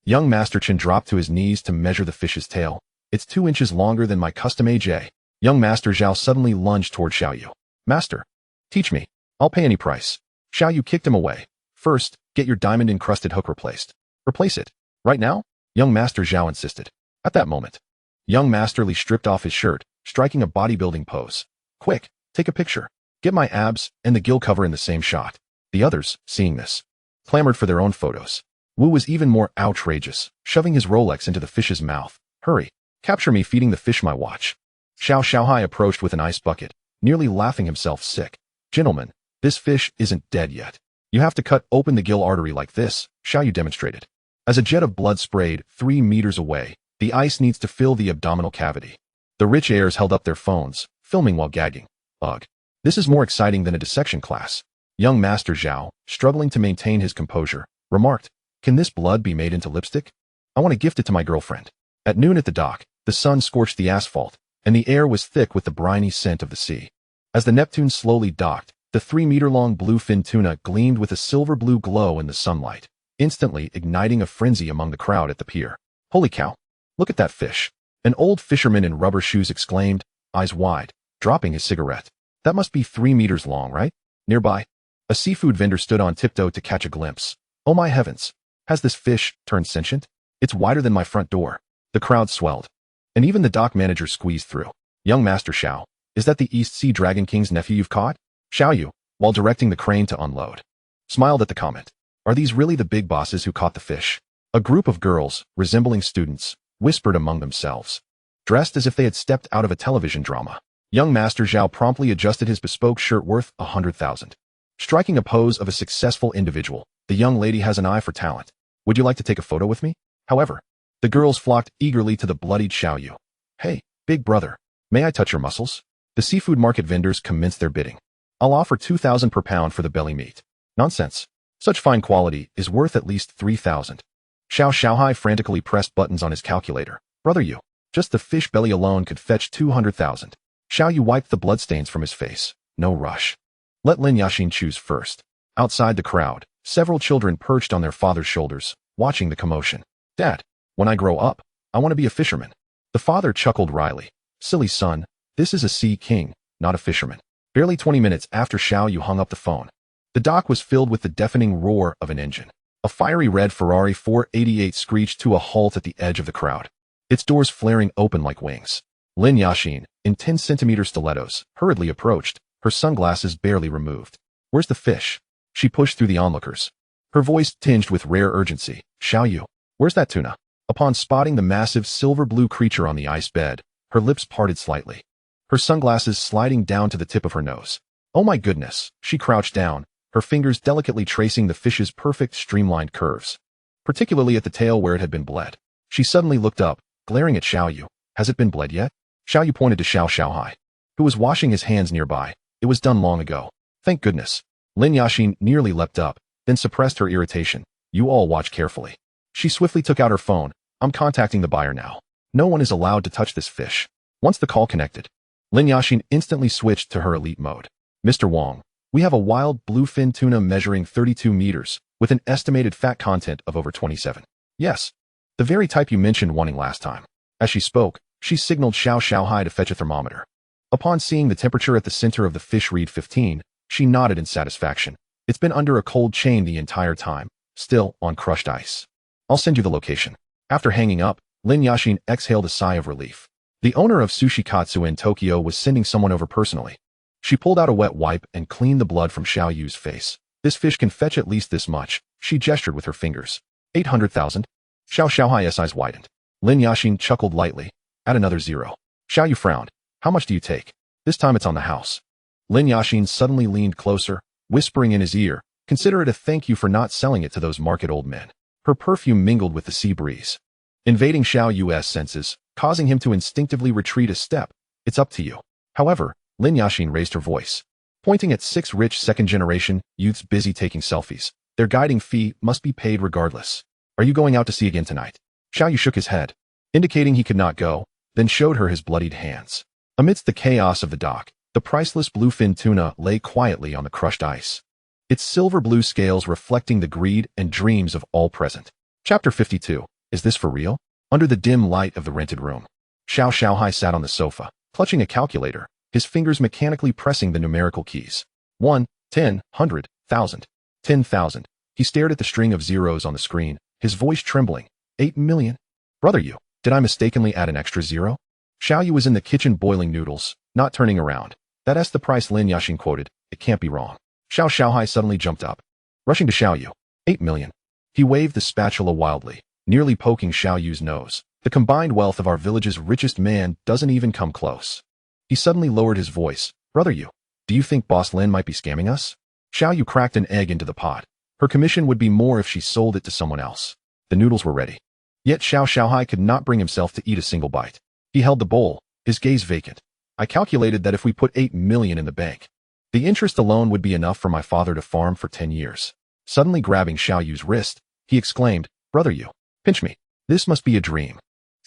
Young Master Chen dropped to his knees to measure the fish's tail. It's 2 inches longer than my custom AJ. Young Master Zhao suddenly lunged toward Xiaoyu. Master, teach me. I'll pay any price. Xiaoyu kicked him away. First, get your diamond-encrusted hook replaced. Replace it. Right now? Young Master Zhao insisted. At that moment, young Master Li stripped off his shirt, striking a bodybuilding pose. Quick, take a picture. Get my abs and the gill cover in the same shot. The others, seeing this, clamored for their own photos. Wu was even more outrageous, shoving his Rolex into the fish's mouth. Hurry, capture me feeding the fish my watch. Xiao Xiaohai approached with an ice bucket, nearly laughing himself sick. Gentlemen, this fish isn't dead yet. You have to cut open the gill artery like this, Xiaoyu demonstrated. As a jet of blood sprayed 3 meters away, the ice needs to fill the abdominal cavity. The rich heirs held up their phones, filming while gagging. Ugh. This is more exciting than a dissection class. Young Master Zhao, struggling to maintain his composure, remarked, Can this blood be made into lipstick? I want to gift it to my girlfriend. At noon at the dock, the sun scorched the asphalt, and the air was thick with the briny scent of the sea. As the Neptune slowly docked, the 3-meter-long bluefin tuna gleamed with a silver-blue glow in the sunlight, instantly igniting a frenzy among the crowd at the pier. Holy cow! Look at that fish! An old fisherman in rubber shoes exclaimed, eyes wide, dropping his cigarette. That must be 3 meters long, right? Nearby, a seafood vendor stood on tiptoe to catch a glimpse. Oh my heavens! Has this fish turned sentient? It's wider than my front door. The crowd swelled, and even the dock manager squeezed through. Young Master Xiao, is that the East Sea Dragon King's nephew you've caught? Xiaoyu, while directing the crane to unload, smiled at the comment. Are these really the big bosses who caught the fish? A group of girls, resembling students, whispered among themselves, dressed as if they had stepped out of a television drama. Young Master Zhao promptly adjusted his bespoke shirt worth 100,000. Striking a pose of a successful individual, the young lady has an eye for talent. Would you like to take a photo with me? However, the girls flocked eagerly to the bloodied Xiaoyu. Hey, big brother, may I touch your muscles? The seafood market vendors commenced their bidding. I'll offer 2,000 per pound for the belly meat. Nonsense. Such fine quality is worth at least 3,000. Xiao Xiaohai frantically pressed buttons on his calculator. Brother you, just the fish belly alone could fetch 200,000. Xiaoyu wiped the bloodstains from his face. No rush. Let Lin Yaxin choose first. Outside the crowd, several children perched on their father's shoulders, watching the commotion. Dad, when I grow up, I want to be a fisherman. The father chuckled wryly. Silly son, this is a sea king, not a fisherman. Barely 20 minutes after Xiaoyu hung up the phone, the dock was filled with the deafening roar of an engine. A fiery red Ferrari 488 screeched to a halt at the edge of the crowd, its doors flaring open like wings. Lin Yaxin, in 10-centimeter stilettos, hurriedly approached, her sunglasses barely removed. Where's the fish? She pushed through the onlookers, her voice tinged with rare urgency. Xiaoyu, where's that tuna? Upon spotting the massive silver-blue creature on the ice bed, her lips parted slightly, her sunglasses sliding down to the tip of her nose. Oh my goodness, she crouched down, her fingers delicately tracing the fish's perfect streamlined curves, particularly at the tail where it had been bled. She suddenly looked up, glaring at Xiaoyu. Has it been bled yet? Xiaoyu pointed to Xiao Xiaohai, who was washing his hands nearby. It was done long ago. Thank goodness. Lin Yaxin nearly leapt up, then suppressed her irritation. You all watch carefully. She swiftly took out her phone. I'm contacting the buyer now. No one is allowed to touch this fish. Once the call connected, Lin Yaxin instantly switched to her elite mode. Mr. Wong, we have a wild bluefin tuna measuring 32 meters, with an estimated fat content of over 27. Yes, the very type you mentioned wanting last time. As she spoke, she signaled Xiao Xiaohai to fetch a thermometer. Upon seeing the temperature at the center of the fish read 15, she nodded in satisfaction. It's been under a cold chain the entire time, still on crushed ice. I'll send you the location. After hanging up, Lin Yashin exhaled a sigh of relief. The owner of Sushi Katsu in Tokyo was sending someone over personally. She pulled out a wet wipe and cleaned the blood from Xiao Yu's face. This fish can fetch at least this much, she gestured with her fingers. 800,000? Xiao Xiaohai's eyes widened. Lin Yashin chuckled lightly. Add another zero. Xiao Yu frowned. How much do you take? This time it's on the house. Lin Yashin suddenly leaned closer, whispering in his ear, consider it a thank you for not selling it to those market old men. Her perfume mingled with the sea breeze, invading Xiao Yu's senses, causing him to instinctively retreat a step. It's up to you. However, Lin Yashin raised her voice, pointing at 6 rich second-generation youths busy taking selfies. Their guiding fee must be paid regardless. Are you going out to sea again tonight? Xiao Yu shook his head, indicating he could not go, then showed her his bloodied hands. Amidst the chaos of the dock, the priceless bluefin tuna lay quietly on the crushed ice, its silver-blue scales reflecting the greed and dreams of all present. Chapter 52. Is this for real? Under the dim light of the rented room, Xiao Xiaohai sat on the sofa, clutching a calculator, his fingers mechanically pressing the numerical keys. 1, 10, 100, 1,000, 10,000. He stared at the string of zeros on the screen, his voice trembling. 8 million? Brother Yu, did I mistakenly add an extra zero? Xiao Yu was in the kitchen boiling noodles, not turning around. That's the price Lin Yashin quoted. It can't be wrong. Xiao Xiaohai suddenly jumped up, rushing to Xiao Yu. 8 million. He waved the spatula wildly, nearly poking Xiao Yu's nose. The combined wealth of our village's richest man doesn't even come close. He suddenly lowered his voice. Brother Yu, do you think Boss Lin might be scamming us? Xiao Yu cracked an egg into the pot. Her commission would be more if she sold it to someone else. The noodles were ready. Yet Xiao Xiaohai could not bring himself to eat a single bite. He held the bowl, his gaze vacant. I calculated that if we put 8 million in the bank, the interest alone would be enough for my father to farm for 10 years. Suddenly grabbing Xiao Yu's wrist, he exclaimed, Brother Yu, pinch me. This must be a dream.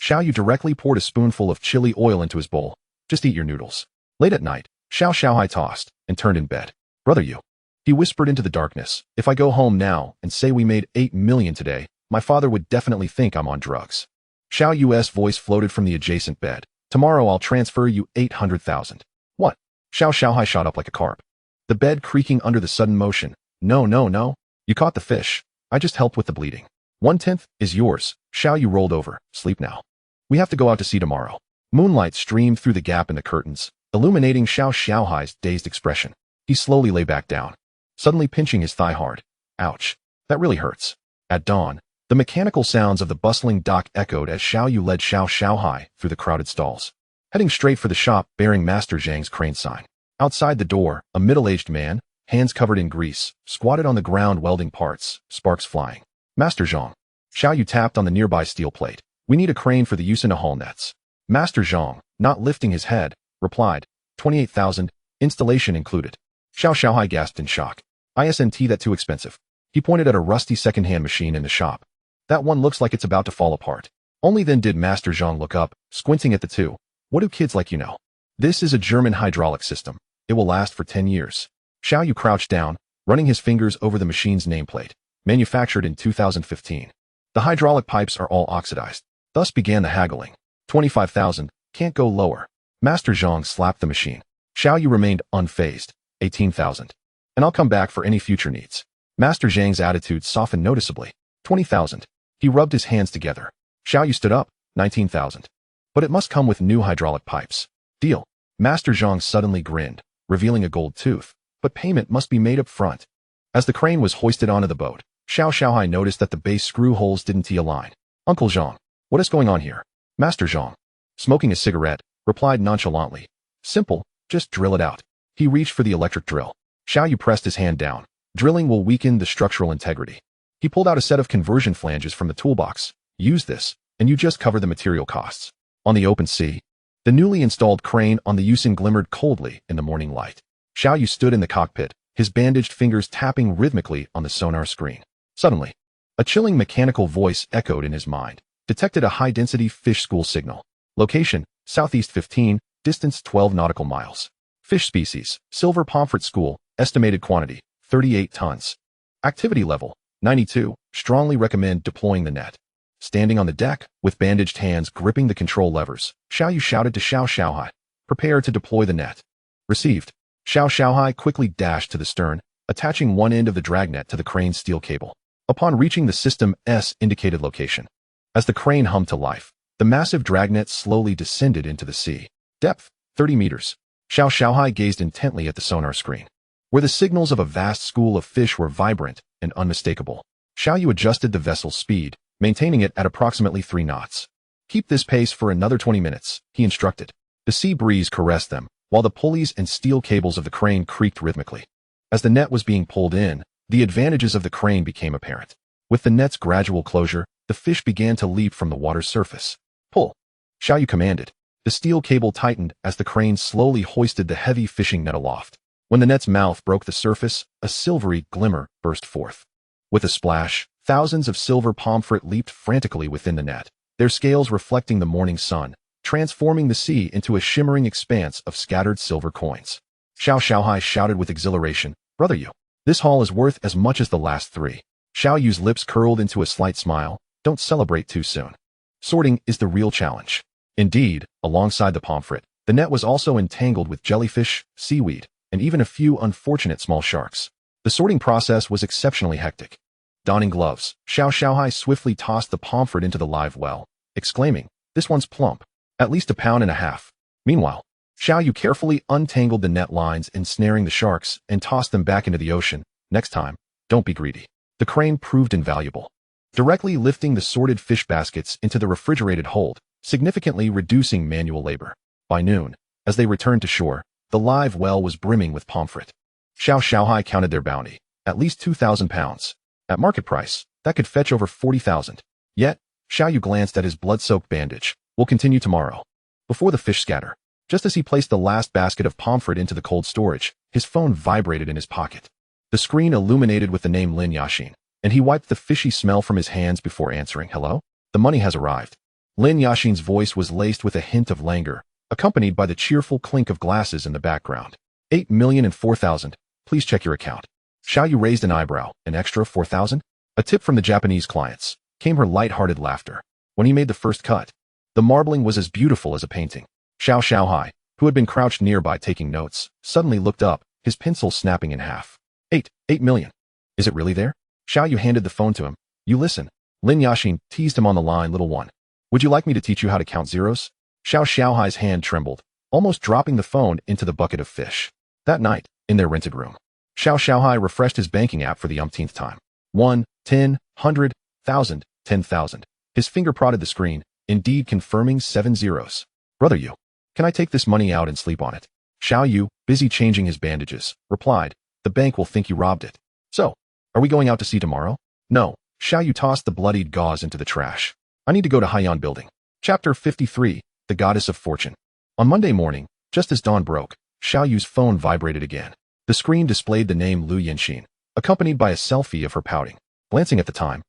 Xiao Yu directly poured a spoonful of chili oil into his bowl. Just eat your noodles. Late at night, Xiao Xiaohai tossed and turned in bed. Brother Yu, he whispered into the darkness, if I go home now and say we made 8 million today, my father would definitely think I'm on drugs. Xiao Yu's voice floated from the adjacent bed. Tomorrow I'll transfer you 800,000. What? Xiao Xiaohai shot up like a carp, the bed creaking under the sudden motion. No, no, no. You caught the fish. I just helped with the bleeding. 1/10 is yours. Xiao Yu rolled over. Sleep now. We have to go out to sea tomorrow. Moonlight streamed through the gap in the curtains, illuminating Xiao Xiaohai's dazed expression. He slowly lay back down, suddenly pinching his thigh hard. Ouch. That really hurts. At dawn, the mechanical sounds of the bustling dock echoed as Xiao Yu led Xiao Xiaohai through the crowded stalls, heading straight for the shop bearing Master Zhang's crane sign. Outside the door, a middle-aged man, hands covered in grease, squatted on the ground welding parts, sparks flying. Master Zhang. Xiao Yu tapped on the nearby steel plate. We need a crane for the use in the haul nets. Master Zhang, not lifting his head, replied, 28,000, installation included. Xiao Xiaohai gasped in shock. Isn't that too expensive? He pointed at a rusty second-hand machine in the shop. That one looks like it's about to fall apart. Only then did Master Zhang look up, squinting at the two. What do kids like you know? This is a German hydraulic system. It will last for 10 years. Xiao Yu crouched down, running his fingers over the machine's nameplate. Manufactured in 2015. The hydraulic pipes are all oxidized. Thus began the haggling. 25,000, can't go lower. Master Zhang slapped the machine. Xiao Yu remained unfazed. 18,000. And I'll come back for any future needs. Master Zhang's attitude softened noticeably. 20,000. He rubbed his hands together. Xiao Yu stood up. 19,000. But it must come with new hydraulic pipes. Deal. Master Zhang suddenly grinned, revealing a gold tooth. But payment must be made up front. As the crane was hoisted onto the boat, Xiao Xiaohai noticed that the base screw holes didn't align. Uncle Zhang, what is going on here? Master Zhang, smoking a cigarette, replied nonchalantly. Simple, just drill it out. He reached for the electric drill. Xiao Yu pressed his hand down. Drilling will weaken the structural integrity. He pulled out a set of conversion flanges from the toolbox. Use this, and you just cover the material costs. On the open sea, the newly installed crane on the Yusin glimmered coldly in the morning light. Xiao Yu stood in the cockpit, his bandaged fingers tapping rhythmically on the sonar screen. Suddenly, a chilling mechanical voice echoed in his mind. Detected a high-density fish school signal. Location, southeast 15, distance 12 nautical miles. Fish species, silver pomfret school, estimated quantity, 38 tons. Activity level, 92, strongly recommend deploying the net. Standing on the deck, with bandaged hands gripping the control levers, Xiao Yu shouted to Xiao Xiaohai. Prepare to deploy the net. Received. Xiao Xiaohai quickly dashed to the stern, attaching one end of the dragnet to the crane's steel cable. Upon reaching the system's indicated location, as the crane hummed to life, the massive dragnet slowly descended into the sea. Depth, 30 meters. Xiao Xiaohai gazed intently at the sonar screen, where the signals of a vast school of fish were vibrant and unmistakable. Xiao Yu adjusted the vessel's speed, maintaining it at approximately 3 knots. Keep this pace for another 20 minutes, he instructed. The sea breeze caressed them, while the pulleys and steel cables of the crane creaked rhythmically. As the net was being pulled in, the advantages of the crane became apparent. With the net's gradual closure, the fish began to leap from the water's surface. Pull! Xiao Yu commanded. The steel cable tightened as the crane slowly hoisted the heavy fishing net aloft. When the net's mouth broke the surface, a silvery glimmer burst forth. With a splash, thousands of silver pomfret leaped frantically within the net, their scales reflecting the morning sun, transforming the sea into a shimmering expanse of scattered silver coins. Xiao Xiaohai shouted with exhilaration, "Brother Yu, this haul is worth as much as the last 3. Xiao Yu's lips curled into a slight smile. Don't celebrate too soon. Sorting is the real challenge. Indeed, alongside the pomfret, the net was also entangled with jellyfish, seaweed, and even a few unfortunate small sharks. The sorting process was exceptionally hectic. Donning gloves, Xiao Xiaohai swiftly tossed the pomfret into the live well, exclaiming, "This one's plump. At least 1.5 pounds." Meanwhile, Xiao Yu carefully untangled the net lines ensnaring the sharks and tossed them back into the ocean. Next time, don't be greedy. The crane proved invaluable, directly lifting the sorted fish baskets into the refrigerated hold, significantly reducing manual labor. By noon, as they returned to shore, the live well was brimming with pomfret. Xiao Xiaohai counted their bounty, at least 2,000 pounds. At market price, that could fetch over 40,000. Yet, Xiao Yu glanced at his blood-soaked bandage. "We'll continue tomorrow." Before the fish scatter, just as he placed the last basket of pomfret into the cold storage, his phone vibrated in his pocket. The screen illuminated with the name Lin Yashin, and he wiped the fishy smell from his hands before answering. "Hello? The money has arrived." Lin Yashin's voice was laced with a hint of languor, accompanied by the cheerful clink of glasses in the background. 8,004,000. Please check your account. Xiao Yu raised an eyebrow. "An extra 4,000? A tip from the Japanese clients," came her light-hearted laughter. When he made the first cut, the marbling was as beautiful as a painting. Xiao Xiaohai, who had been crouched nearby taking notes, suddenly looked up, his pencil snapping in half. 8 million. Is it really there?" Xiao Yu handed the phone to him. "You listen." Lin Yashin teased him on the line. "Little one, would you like me to teach you how to count zeros?" Xiao Xiaohai's hand trembled, almost dropping the phone into the bucket of fish. That night, in their rented room, Xiao Xiaohai refreshed his banking app for the umpteenth time. 1, 10, 100, 1,000, 10,000. His finger prodded the screen, indeed confirming 7 zeros. "Brother Yu, can I take this money out and sleep on it?" Xiao Yu, busy changing his bandages, replied, "The bank will think you robbed it." "So, are we going out to sea tomorrow?" "No." Xiao Yu tossed the bloodied gauze into the trash. "I need to go to Haiyan Building." Chapter 53, The Goddess of Fortune. On Monday morning, just as dawn broke, Xiao Yu's phone vibrated again. The screen displayed the name Lu Yanxin, accompanied by a selfie of her pouting. Glancing at the time,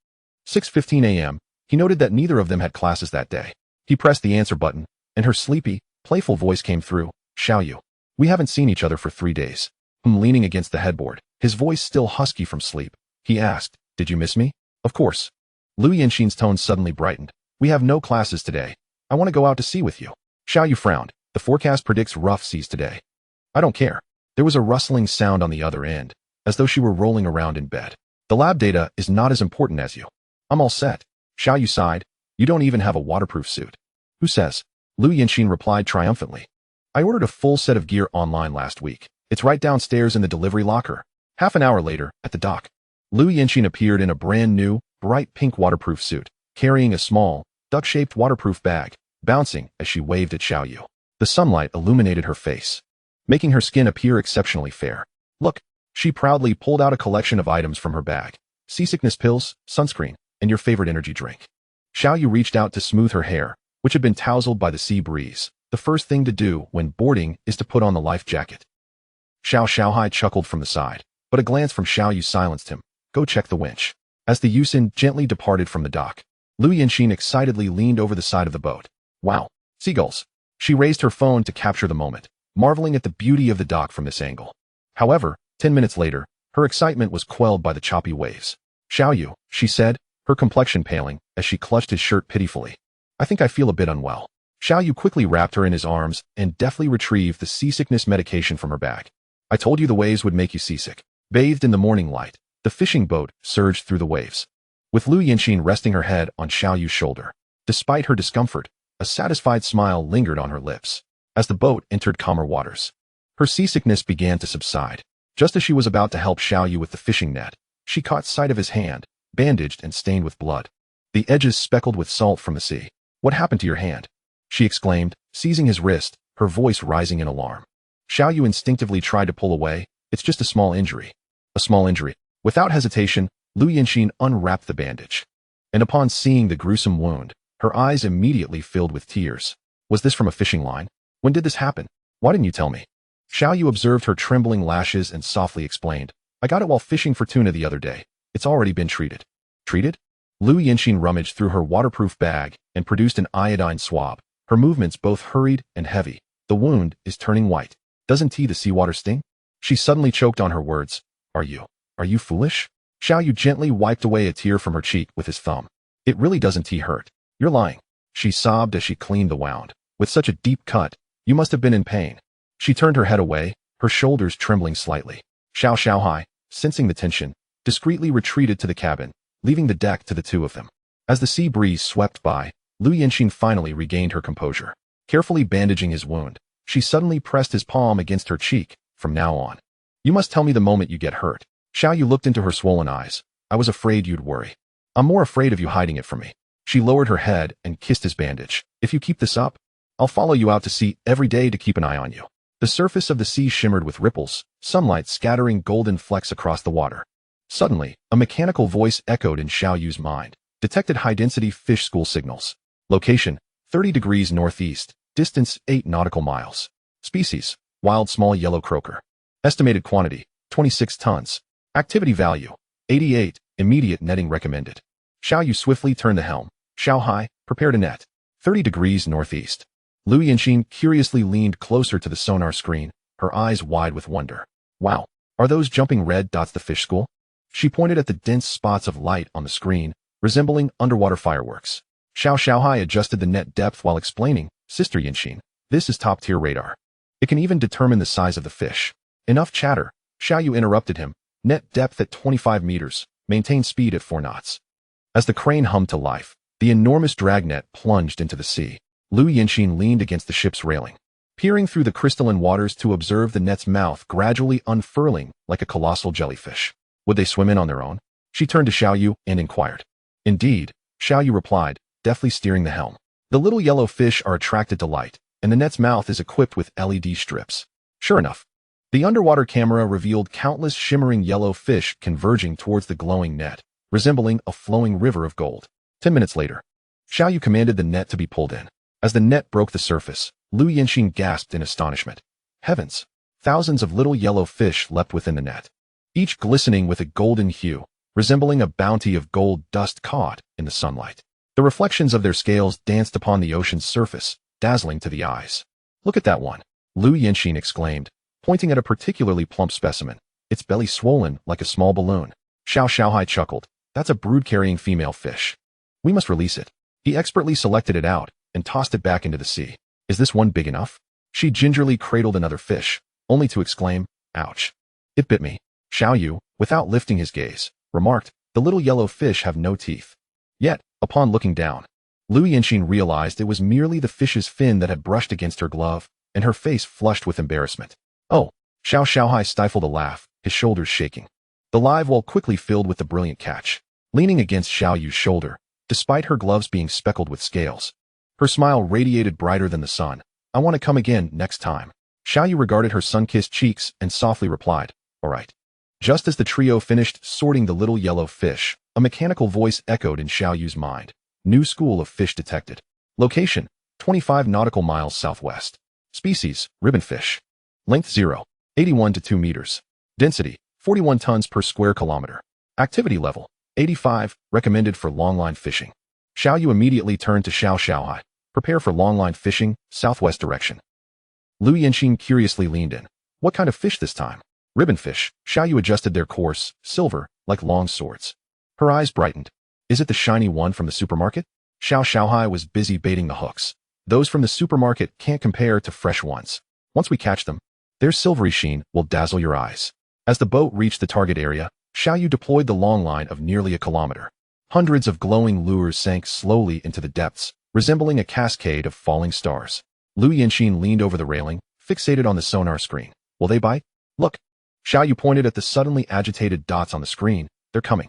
6:15 a.m., he noted that neither of them had classes that day. He pressed the answer button, and her sleepy, playful voice came through. "Xiao Yu, we haven't seen each other for 3 days." Leaning against the headboard, his voice still husky from sleep, he asked, "Did you miss me?" "Of course." Lu Yanxin's tone suddenly brightened. "We have no classes today. I want to go out to sea with you." Xiao Yu frowned. "The forecast predicts rough seas today." "I don't care." There was a rustling sound on the other end, as though she were rolling around in bed. "The lab data is not as important as you." "I'm all set." Xiao Yu sighed. "You don't even have a waterproof suit." "Who says?" Lu Yanxin replied triumphantly. "I ordered a full set of gear online last week. It's right downstairs in the delivery locker." Half an hour later, at the dock, Lu Yanxin appeared in a brand new, bright pink waterproof suit, carrying a small, duck-shaped waterproof bag, bouncing as she waved at Xiao Yu. The sunlight illuminated her face, making her skin appear exceptionally fair. "Look." She proudly pulled out a collection of items from her bag. "Seasickness pills, sunscreen, and your favorite energy drink." Xiao Yu reached out to smooth her hair, which had been tousled by the sea breeze. The first thing to do when boarding is to put on the life jacket. Xiao Xiaohai chuckled from the side, but a glance from Xiao Yu silenced him. "Go check the winch." As the Yusin gently departed from the dock, Lu Yanxin excitedly leaned over the side of the boat. "Wow, seagulls." She raised her phone to capture the moment, marveling at the beauty of the dock from this angle. However, 10 minutes later, her excitement was quelled by the choppy waves. "Xiao Yu," she said, her complexion paling, as she clutched his shirt pitifully. "I think I feel a bit unwell." Xiao Yu quickly wrapped her in his arms and deftly retrieved the seasickness medication from her bag. I told you the waves would make you seasick. Bathed in the morning light, the fishing boat surged through the waves, with Lu Yinxin resting her head on Xiao Yu's shoulder. Despite her discomfort, a satisfied smile lingered on her lips. As the boat entered calmer waters, her seasickness began to subside. Just as she was about to help Xiao Yu with the fishing net, she caught sight of his hand, bandaged and stained with blood, the edges speckled with salt from the sea. What happened to your hand? She exclaimed, seizing his wrist, her voice rising in alarm. Xiao Yu instinctively tried to pull away. It's just a small injury. A small injury. Without hesitation, Lu Yinxin unwrapped the bandage. And upon seeing the gruesome wound, her eyes immediately filled with tears. Was this from a fishing line? When did this happen? Why didn't you tell me? Xiao Yu observed her trembling lashes and softly explained. I got it while fishing for tuna the other day. It's already been treated. Treated? Lu Yinxin rummaged through her waterproof bag and produced an iodine swab. Her movements both hurried and heavy. The wound is turning white. Doesn't the seawater sting? She suddenly choked on her words. Are you foolish? Xiao Yu gently wiped away a tear from her cheek with his thumb. It really doesn't hurt. You're lying. She sobbed as she cleaned the wound. With such a deep cut, you must have been in pain. She turned her head away, her shoulders trembling slightly. Xiao, sensing the tension, discreetly retreated to the cabin, leaving the deck to the two of them. As the sea breeze swept by, Lu Yinxin finally regained her composure. Carefully bandaging his wound, she suddenly pressed his palm against her cheek. From now on, you must tell me the moment you get hurt. Xiao Yu looked into her swollen eyes. I was afraid you'd worry. I'm more afraid of you hiding it from me. She lowered her head and kissed his bandage. If you keep this up, I'll follow you out to sea every day to keep an eye on you. The surface of the sea shimmered with ripples, sunlight scattering golden flecks across the water. Suddenly, a mechanical voice echoed in Xiao Yu's mind. Detected high-density fish school signals. Location, 30 degrees northeast. Distance, 8 nautical miles. Species, wild small yellow croaker. Estimated quantity, 26 tons. Activity value, 88. Immediate netting recommended. Xiao Yu swiftly turned the helm. Xiao, prepare to net. 30 degrees northeast. Lu Yinxin curiously leaned closer to the sonar screen, her eyes wide with wonder. Wow, are those jumping red dots the fish school? She pointed at the dense spots of light on the screen, resembling underwater fireworks. Xiao adjusted the net depth while explaining, Sister Yinxin, this is top-tier radar. It can even determine the size of the fish. Enough chatter. Xiao Yu interrupted him. Net depth at 25 meters. Maintain speed at 4 knots. As the crane hummed to life, the enormous dragnet plunged into the sea. Lu Yinxin leaned against the ship's railing, peering through the crystalline waters to observe the net's mouth gradually unfurling like a colossal jellyfish. Would they swim in on their own? She turned to Xiao Yu and inquired. Indeed, Xiao Yu replied, deftly steering the helm. The little yellow fish are attracted to light, and the net's mouth is equipped with LED strips. Sure enough, the underwater camera revealed countless shimmering yellow fish converging towards the glowing net, resembling a flowing river of gold. 10 minutes later, Xiao Yu commanded the net to be pulled in. As the net broke the surface, Lu Yinxin gasped in astonishment. Heavens! Thousands of little yellow fish leapt within the net, each glistening with a golden hue, resembling a bounty of gold dust caught in the sunlight. The reflections of their scales danced upon the ocean's surface, dazzling to the eyes. Look at that one, Lu Yinxin exclaimed, pointing at a particularly plump specimen, its belly swollen like a small balloon. Xiao chuckled. That's a brood-carrying female fish. We must release it. He expertly selected it out and tossed it back into the sea. Is this one big enough? She gingerly cradled another fish, only to exclaim, ouch. It bit me. Xiao Yu, without lifting his gaze, remarked, the little yellow fish have no teeth. Yet, upon looking down, Lu Yinxin realized it was merely the fish's fin that had brushed against her glove, and her face flushed with embarrassment. Oh, Xiao stifled a laugh, his shoulders shaking. The live well quickly filled with the brilliant catch. Leaning against Xiao Yu's shoulder, despite her gloves being speckled with scales, her smile radiated brighter than the sun. I want to come again next time. Xiao Yu regarded her sun-kissed cheeks and softly replied, all right. Just as the trio finished sorting the little yellow fish, a mechanical voice echoed in Xiao Yu's mind. New school of fish detected. Location, 25 nautical miles southwest. Species, ribbonfish. Length 0, 81 to 2 meters. Density, 41 tons per square kilometer. Activity level, 85, recommended for longline fishing. Xiao Yu immediately turned to Xiao. Prepare for longline fishing, southwest direction. Lu Yinxin curiously leaned in. What kind of fish this time? Ribbonfish. Xiao Yu adjusted their course, silver, like long swords. Her eyes brightened. Is it the shiny one from the supermarket? Xiao was busy baiting the hooks. Those from the supermarket can't compare to fresh ones. Once we catch them, their silvery sheen will dazzle your eyes. As the boat reached the target area, Xiaoyu deployed the long line of nearly a kilometer. Hundreds of glowing lures sank slowly into the depths, resembling a cascade of falling stars. Lu Yinxin leaned over the railing, fixated on the sonar screen. Will they bite? Look. Xiaoyu pointed at the suddenly agitated dots on the screen. They're coming.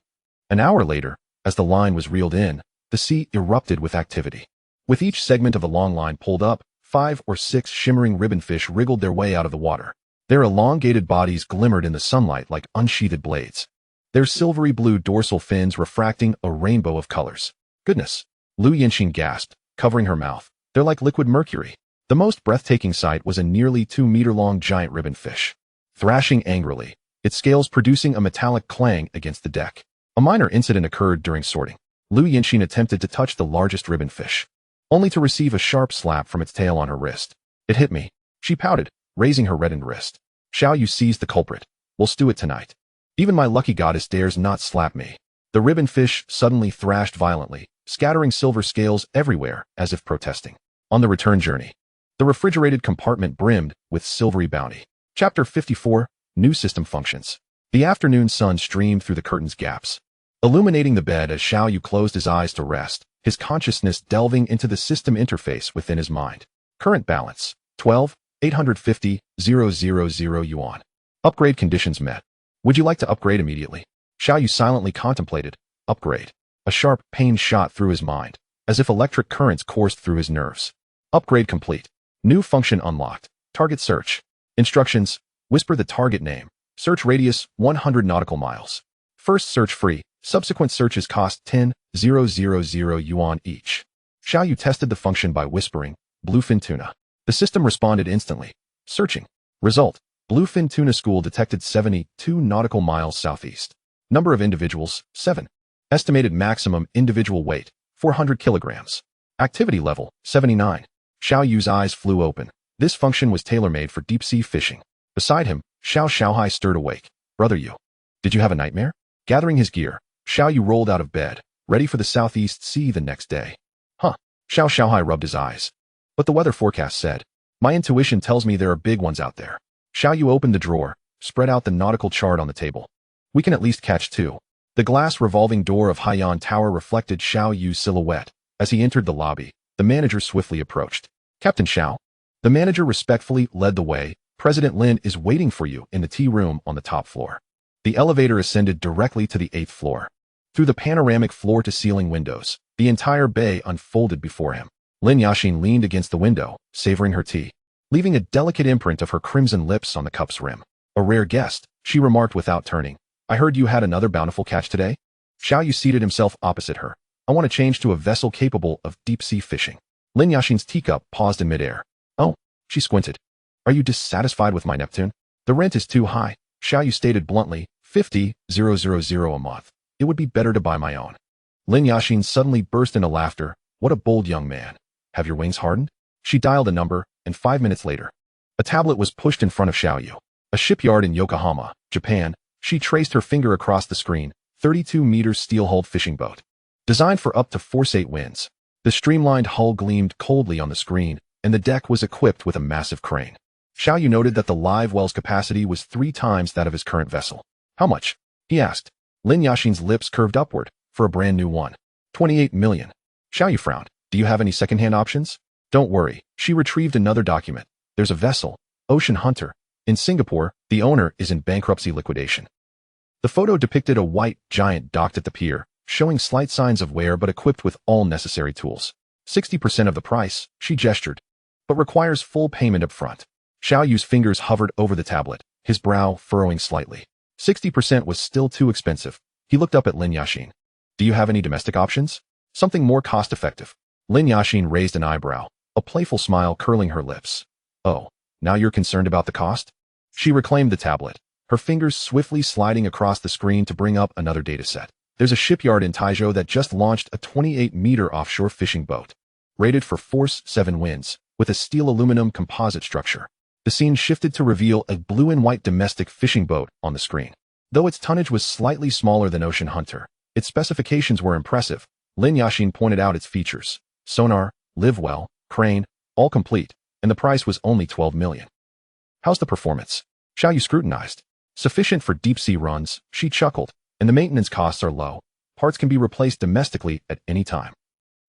An hour later, as the line was reeled in, the sea erupted with activity. With each segment of the long line pulled up, 5 or 6 shimmering ribbonfish wriggled their way out of the water. Their elongated bodies glimmered in the sunlight like unsheathed blades, their silvery blue dorsal fins refracting a rainbow of colors. Goodness! Lu Yinxin gasped, covering her mouth. They're like liquid mercury. The most breathtaking sight was a nearly 2-meter-long giant ribbonfish, thrashing angrily, its scales producing a metallic clang against the deck. A minor incident occurred during sorting. Lu Yinxin attempted to touch the largest ribbonfish, only to receive a sharp slap from its tail on her wrist. It hit me. She pouted, raising her reddened wrist. Xiaoyu seized the culprit. We'll stew it tonight. Even my lucky goddess dares not slap me. The ribbonfish suddenly thrashed violently, scattering silver scales everywhere as if protesting. On the return journey, the refrigerated compartment brimmed with silvery bounty. Chapter 54, New System Functions. The afternoon sun streamed through the curtain's gaps, illuminating the bed as Xiaoyu closed his eyes to rest, his consciousness delving into the system interface within his mind. Current balance, 12,850,000 yuan. Upgrade conditions met. Would you like to upgrade immediately? Xiaoyu silently contemplated. Upgrade. A sharp pain shot through his mind, as if electric currents coursed through his nerves. Upgrade complete. New function unlocked. Target search. Instructions. Whisper the target name. Search radius 100 nautical miles. First search free. Subsequent searches cost 10,000 yuan each. Xiaoyu tested the function by whispering, Bluefin tuna. The system responded instantly. Searching. Result. Bluefin tuna school detected 72 nautical miles southeast. Number of individuals, 7. Estimated maximum individual weight, 400 kilograms. Activity level, 79. Xiaoyu's eyes flew open. This function was tailor-made for deep-sea fishing. Beside him, Xiao Xiaohai stirred awake. Brother Yu. Did you have a nightmare? Gathering his gear, Xiaoyu rolled out of bed, ready for the southeast sea the next day. Huh. Xiao Xiaohai rubbed his eyes. But the weather forecast said, my intuition tells me there are big ones out there. Xiaoyu opened the drawer, spread out the nautical chart on the table. We can at least catch 2. The glass revolving door of Haiyan Tower reflected Xiaoyu's silhouette. As he entered the lobby, the manager swiftly approached. Captain Xiao. The manager respectfully led the way. President Lin is waiting for you in the tea room on the top floor. The elevator ascended directly to the 8th floor. Through the panoramic floor-to-ceiling windows, the entire bay unfolded before him. Lin Yaxin leaned against the window, savoring her tea, leaving a delicate imprint of her crimson lips on the cup's rim. A rare guest, she remarked without turning. I heard you had another bountiful catch today? Xiaoyu seated himself opposite her. I want to change to a vessel capable of deep-sea fishing. Lin Yaxin's teacup paused in midair. Oh, she squinted. Are you dissatisfied with my Neptune? The rent is too high, Xiaoyu stated bluntly, 50,000 a month. It would be better to buy my own. Lin Yaxin suddenly burst into laughter. What a bold young man. Have your wings hardened? She dialed a number, and 5 minutes later, a tablet was pushed in front of Xiaoyu. A shipyard in Yokohama, Japan. She traced her finger across the screen. 32-meter steel-hulled fishing boat. Designed for up to force-8 winds. The streamlined hull gleamed coldly on the screen, and the deck was equipped with a massive crane. Xiaoyu noted that the live well's capacity was 3 times that of his current vessel. How much? He asked. Lin Yaxin's lips curved upward. For a brand new one. 28 million. Xiaoyu frowned. Do you have any second-hand options? Don't worry. She retrieved another document. There's a vessel, Ocean Hunter. In Singapore, the owner is in bankruptcy liquidation. The photo depicted a white giant docked at the pier, showing slight signs of wear but equipped with all necessary tools. 60% of the price, she gestured, but requires full payment up front. Xiaoyu's fingers hovered over the tablet, his brow furrowing slightly. 60% was still too expensive. He looked up at Lin Yaxin. Do you have any domestic options? Something more cost-effective. Lin Yaxin raised an eyebrow, a playful smile curling her lips. Oh, now you're concerned about the cost? She reclaimed the tablet, her fingers swiftly sliding across the screen to bring up another dataset. There's a shipyard in Taizhou that just launched a 28-meter offshore fishing boat, rated for force 7 winds, with a steel aluminum composite structure. The scene shifted to reveal a blue and white domestic fishing boat on the screen. Though its tonnage was slightly smaller than Ocean Hunter, its specifications were impressive. Lin Yaxin pointed out its features. Sonar, live well, crane, all complete, and the price was only 12 million. How's the performance? Xiao Yu scrutinized. Sufficient for deep-sea runs, she chuckled, and the maintenance costs are low. Parts can be replaced domestically at any time.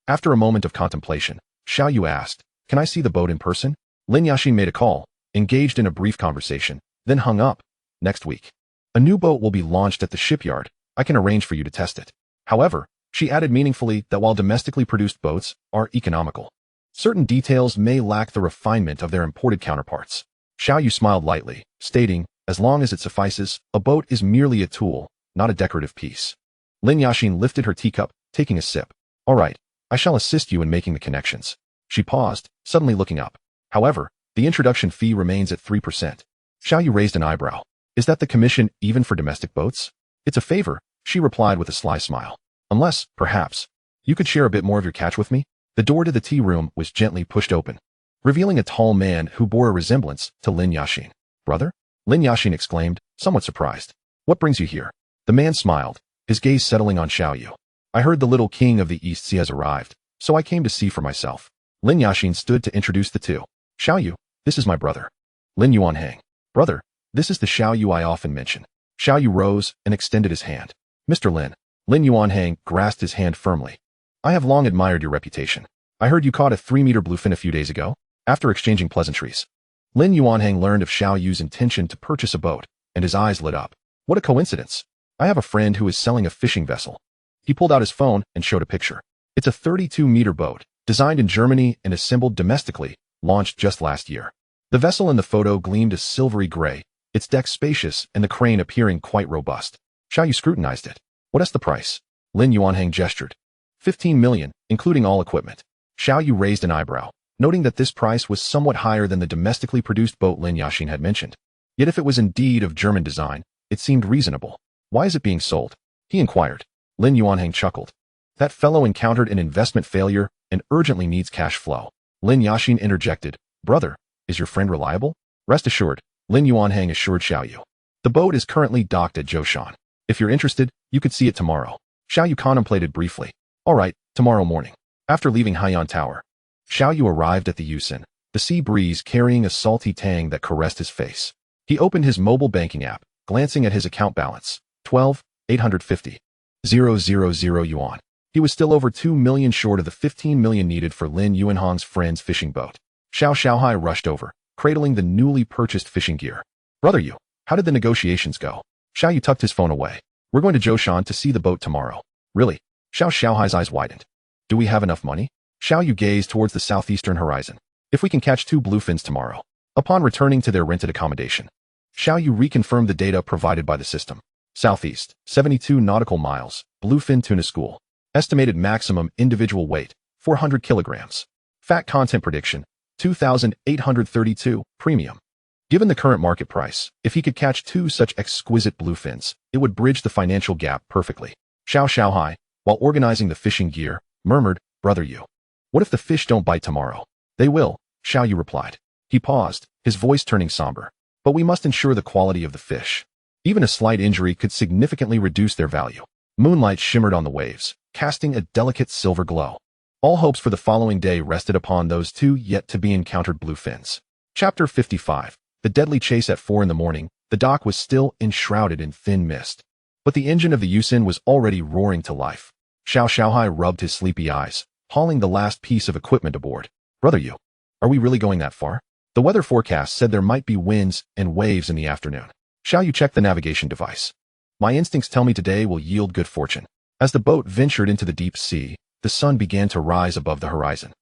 After a moment of contemplation, Xiao Yu asked, "Can I see the boat in person?" Lin Yaqin made a call, engaged in a brief conversation, then hung up. "Next week. A new boat will be launched at the shipyard. I can arrange for you to test it." However, she added meaningfully that while domestically produced boats are economical, certain details may lack the refinement of their imported counterparts. Xiao Yu smiled lightly, stating, "As long as it suffices, a boat is merely a tool, not a decorative piece." Lin Yaqin lifted her teacup, taking a sip. "All right, I shall assist you in making the connections." She paused, suddenly looking up. "However, the introduction fee remains at 3%. Xiao Yu raised an eyebrow. "Is that the commission even for domestic boats?" "It's a favor," she replied with a sly smile. "Unless, perhaps, you could share a bit more of your catch with me." The door to the tea room was gently pushed open, revealing a tall man who bore a resemblance to Lin Yaqin. "Brother?" Lin Yaqin exclaimed, somewhat surprised. "What brings you here?" The man smiled, his gaze settling on Xiao Yu. "I heard the little king of the East Sea has arrived, so I came to see for myself." Lin Yaqin stood to introduce the two. "Xiao Yu, this is my brother, Lin Yuanhang." "Brother, this is the Xiao Yu I often mention." Xiao Yu rose and extended his hand. "Mr. Lin." Lin Yuanhang grasped his hand firmly. "I have long admired your reputation. I heard you caught a 3-meter bluefin a few days ago." After exchanging pleasantries, Lin Yuanhang learned of Xiao Yu's intention to purchase a boat, and his eyes lit up. "What a coincidence. I have a friend who is selling a fishing vessel." He pulled out his phone and showed a picture. It's a 32-meter boat, designed in Germany and assembled domestically, launched just last year. The vessel in the photo gleamed a silvery gray, its deck spacious and the crane appearing quite robust. Xiao Yu scrutinized it. "What is the price?" Lin Yuanhang gestured. 15 million, including all equipment. Xiao Yu raised an eyebrow, noting that this price was somewhat higher than the domestically produced boat Lin Yaqin had mentioned. Yet if it was indeed of German design, it seemed reasonable. "Why is it being sold?" he inquired. Lin Yuanhang chuckled. "That fellow encountered an investment failure and urgently needs cash flow." Lin Yaqin interjected, "Brother, is your friend reliable?" "Rest assured," Lin Yuanhang assured Xiao Yu. "The boat is currently docked at Zhoushan. If you're interested, you could see it tomorrow." Xiao Yu contemplated briefly. "All right, tomorrow morning." After leaving Haiyan Tower, Xiao Yu arrived at the Yusen, the sea breeze carrying a salty tang that caressed his face. He opened his mobile banking app, glancing at his account balance, 12,850,000 yuan. He was still over 2 million short of the 15 million needed for Lin Yuanhang's friend's fishing boat. Xiao Xiaohai rushed over, cradling the newly purchased fishing gear. "Brother Yu, how did the negotiations go?" Xiao Yu tucked his phone away. "We're going to Zhoushan to see the boat tomorrow." "Really?" Xiao Xiaohai's eyes widened. "Do we have enough money?" Xiao Yu gazed towards the southeastern horizon. "If we can catch 2 bluefins tomorrow." Upon returning to their rented accommodation, Xiao Yu reconfirmed the data provided by the system. Southeast, 72 nautical miles, bluefin tuna school. Estimated maximum individual weight, 400 kilograms. Fat content prediction, 2,832, premium. Given the current market price, if he could catch 2 such exquisite bluefins, it would bridge the financial gap perfectly. Xiao Xiaohai, while organizing the fishing gear, murmured, "Brother Yu, what if the fish don't bite tomorrow?" "They will," Xiao Yu replied. He paused, his voice turning somber. "But we must ensure the quality of the fish. Even a slight injury could significantly reduce their value." Moonlight shimmered on the waves, casting a delicate silver glow. All hopes for the following day rested upon those 2 yet-to-be-encountered bluefins. Chapter 55. The deadly chase. At 4 in the morning, the dock was still enshrouded in thin mist. But the engine of the Yusen was already roaring to life. Xiao Xiaohai rubbed his sleepy eyes, hauling the last piece of equipment aboard. "Brother Yu, are we really going that far?" The weather forecast said there might be winds and waves in the afternoon. Xiao Yu checked the navigation device. "My instincts tell me today will yield good fortune." As the boat ventured into the deep sea, the sun began to rise above the horizon.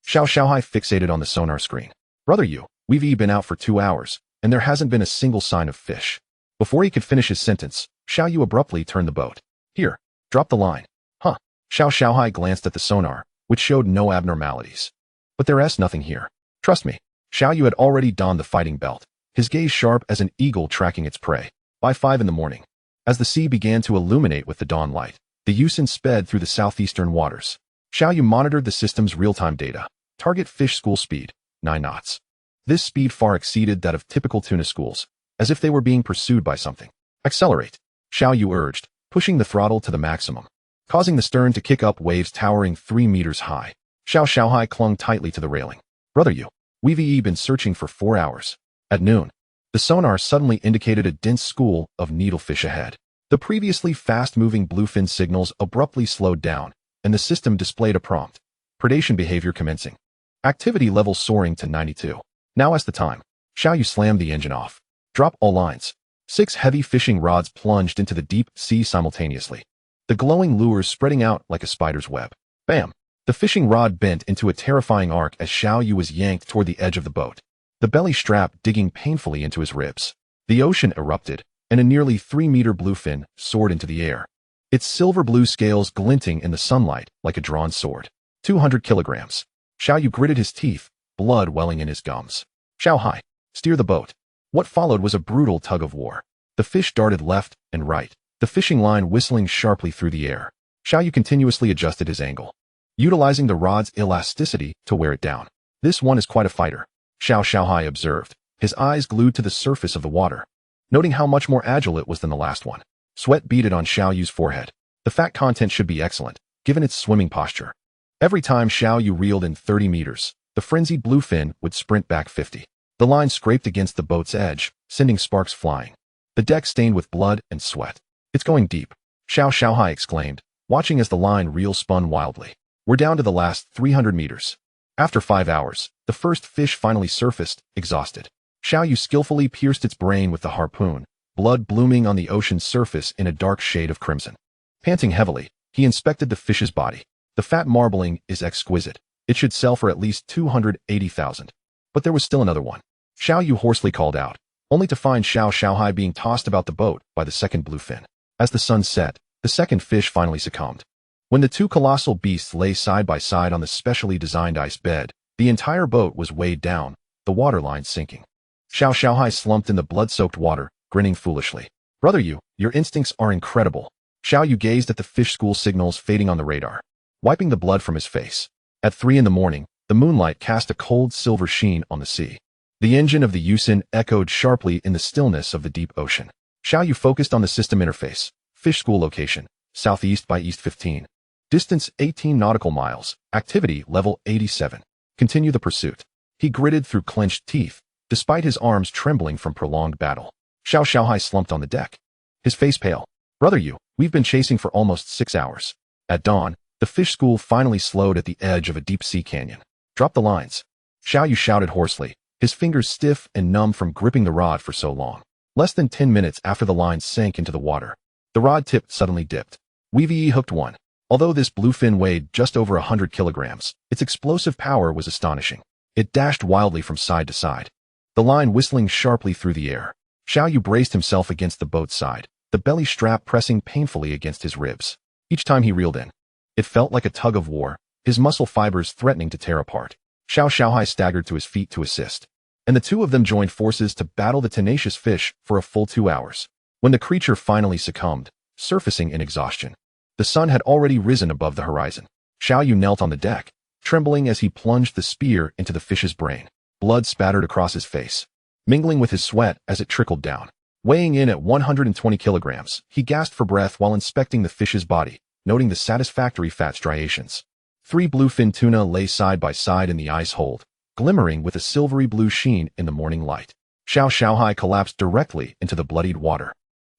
Xiao Xiaohai fixated on the sonar screen. "Brother Yu, we've been out for 2 hours, and there hasn't been a single sign of fish." Before he could finish his sentence, Xiao Yu abruptly turned the boat. "Here, drop the line." "Huh." Xiao Xiaohai glanced at the sonar, which showed no abnormalities. "But there's nothing here. Trust me." Xiao Yu had already donned the fighting belt, his gaze sharp as an eagle tracking its prey. By 5 in the morning, as the sea began to illuminate with the dawn light, the Yusen sped through the southeastern waters. Xiao Yu monitored the system's real-time data. Target fish school speed, 9 knots. This speed far exceeded that of typical tuna schools, as if they were being pursued by something. "Accelerate," Xiao Yu urged, pushing the throttle to the maximum, causing the stern to kick up waves towering 3 meters high. Xiao Xiaohai clung tightly to the railing. Brother Yu, we've been searching for 4 hours. At noon, the sonar suddenly indicated a dense school of needlefish ahead. The previously fast-moving bluefin signals abruptly slowed down, and the system displayed a prompt. Predation behavior commencing. Activity level soaring to 92. Now as the time. Xiao Yu slammed the engine off. Drop all lines. 6 heavy fishing rods plunged into the deep sea simultaneously. The glowing lures spreading out like a spider's web. Bam! The fishing rod bent into a terrifying arc as Xiao Yu was yanked toward the edge of the boat, the belly strap digging painfully into his ribs. The ocean erupted, and a nearly 3-meter bluefin soared into the air, its silver-blue scales glinting in the sunlight like a drawn sword. 200 kilograms. Xiao Yu gritted his teeth, blood welling in his gums. Xiao Hai, steer the boat. What followed was a brutal tug of war. The fish darted left and right, the fishing line whistling sharply through the air. Xiao Yu continuously adjusted his angle, utilizing the rod's elasticity to wear it down. This one is quite a fighter, Xiao Xiaohai observed, his eyes glued to the surface of the water, noting how much more agile it was than the last one. Sweat beaded on Xiao Yu's forehead. The fat content should be excellent, given its swimming posture. Every time Xiao Yu reeled in 30 meters, the frenzied bluefin would sprint back 50. The line scraped against the boat's edge, sending sparks flying. The deck stained with blood and sweat. It's going deep, Xiao Xiaohai exclaimed, watching as the line reel spun wildly. We're down to the last 300 meters. After 5 hours, the first fish finally surfaced, exhausted. Xiao Yu skillfully pierced its brain with the harpoon, blood blooming on the ocean's surface in a dark shade of crimson. Panting heavily, he inspected the fish's body. The fat marbling is exquisite. It should sell for at least 280,000. But there was still another one. Xiao Yu hoarsely called out, only to find Xiao Xiaohai being tossed about the boat by the second bluefin. As the sun set, the second fish finally succumbed. When the two colossal beasts lay side by side on the specially designed ice bed, the entire boat was weighed down, the waterline sinking. Xiao Xiaohai slumped in the blood-soaked water, grinning foolishly. Brother Yu, your instincts are incredible. Xiao Yu gazed at the fish school signals fading on the radar, wiping the blood from his face. At 3 in the morning, the moonlight cast a cold silver sheen on the sea. The engine of the Yusin echoed sharply in the stillness of the deep ocean. Xiao Yu focused on the system interface. Fish school location, southeast by east 15. Distance 18 nautical miles. Activity level 87. Continue the pursuit. He gritted through clenched teeth, despite his arms trembling from prolonged battle. Xiao Xiaohai slumped on the deck, his face pale. Brother Yu, we've been chasing for almost 6 hours. At dawn, the fish school finally slowed at the edge of a deep-sea canyon. Drop the lines. Xiao Yu shouted hoarsely, his fingers stiff and numb from gripping the rod for so long. Less than 10 minutes after the lines sank into the water, the rod tip suddenly dipped. We've hooked one. Although this bluefin weighed just over 100 kilograms, its explosive power was astonishing. It dashed wildly from side to side, the line whistling sharply through the air. Xiao Yu braced himself against the boat's side, the belly strap pressing painfully against his ribs. Each time he reeled in, it felt like a tug of war, his muscle fibers threatening to tear apart. Xiao Xiaohai staggered to his feet to assist, and the two of them joined forces to battle the tenacious fish for a full 2 hours. When the creature finally succumbed, surfacing in exhaustion, the sun had already risen above the horizon. Xiao Yu knelt on the deck, trembling as he plunged the spear into the fish's brain. Blood spattered across his face, mingling with his sweat as it trickled down. Weighing in at 120 kilograms, he gasped for breath while inspecting the fish's body, noting the satisfactory fat striations. 3 bluefin tuna lay side by side in the ice hold, glimmering with a silvery blue sheen in the morning light. Xiao Xiaohai collapsed directly into the bloodied water,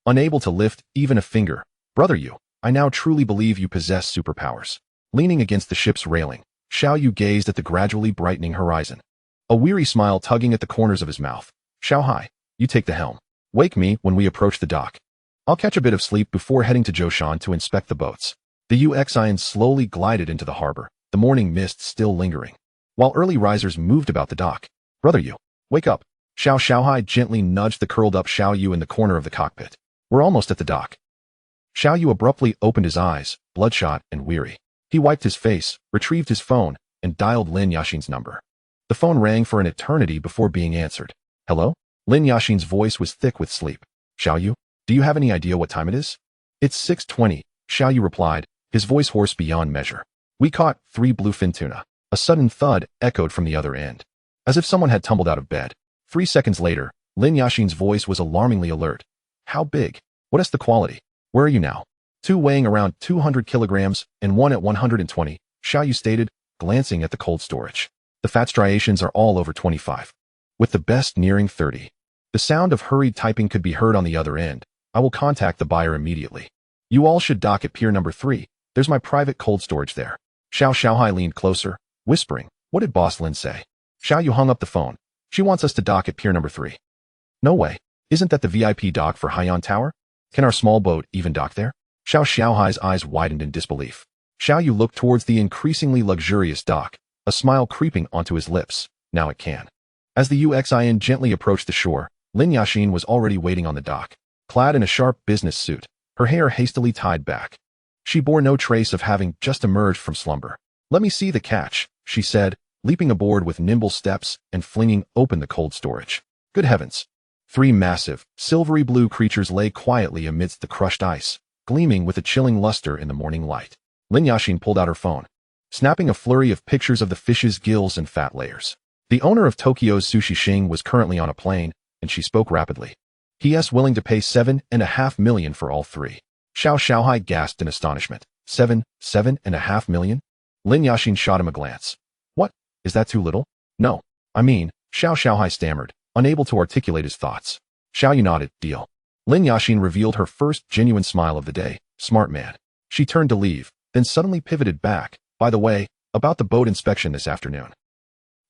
unable to lift even a finger. Brother Yu, I now truly believe you possess superpowers. Leaning against the ship's railing, Xiao Yu gazed at the gradually brightening horizon, a weary smile tugging at the corners of his mouth. Xiaohai, you take the helm. Wake me when we approach the dock. I'll catch a bit of sleep before heading to Zhoushan to inspect the boats. The Uxian slowly glided into the harbor, the morning mist still lingering, while early risers moved about the dock. Brother Yu, wake up. Xiao Xiaohai gently nudged the curled-up Xiao Yu in the corner of the cockpit. We're almost at the dock. Xiao Yu abruptly opened his eyes, bloodshot and weary. He wiped his face, retrieved his phone, and dialed Lin Yashin's number. The phone rang for an eternity before being answered. Hello? Lin Yashin's voice was thick with sleep. Xiao Yu, do you have any idea what time it is? It's 6:20, Xiao Yu replied, his voice hoarse beyond measure. We caught 3 bluefin tuna. A sudden thud echoed from the other end, as if someone had tumbled out of bed. 3 seconds later, Lin Yashin's voice was alarmingly alert. How big? What is the quality? Where are you now? 2 weighing around 200 kilograms and 1 at 120, Xiao Yu stated, glancing at the cold storage. The fat striations are all over 25, with the best nearing 30. The sound of hurried typing could be heard on the other end. I will contact the buyer immediately. You all should dock at pier number 3. There's my private cold storage there. Xiao Xiaohai leaned closer, whispering, "What did Boss Lin say?" Xiao Yu hung up the phone. "She wants us to dock at pier number 3. No way. Isn't that the VIP dock for Haiyan Tower? Can our small boat even dock there?" Xiao Xiaohai's eyes widened in disbelief. Xiao Yu looked towards the increasingly luxurious dock, a smile creeping onto his lips. Now it can. As the UXIN gently approached the shore, Lin Yashin was already waiting on the dock, clad in a sharp business suit, her hair hastily tied back. She bore no trace of having just emerged from slumber. "Let me see the catch," she said, leaping aboard with nimble steps and flinging open the cold storage. Good heavens! 3 massive, silvery blue creatures lay quietly amidst the crushed ice, gleaming with a chilling luster in the morning light. Lin Yashin pulled out her phone, snapping a flurry of pictures of the fish's gills and fat layers. The owner of Tokyo's Sushi Shing was currently on a plane, and she spoke rapidly. "P.S. willing to pay 7.5 million for all 3. Xiao Xiaohai gasped in astonishment. 7.5 million? Lin Yashin shot him a glance. "What? Is that too little?" "No. I mean," Xiao Xiaohai stammered, unable to articulate his thoughts. Xiao Yu nodded. "Deal." Lin Yashin revealed her first genuine smile of the day. Smart man. She turned to leave, then suddenly pivoted back. "By the way, about the boat inspection this afternoon."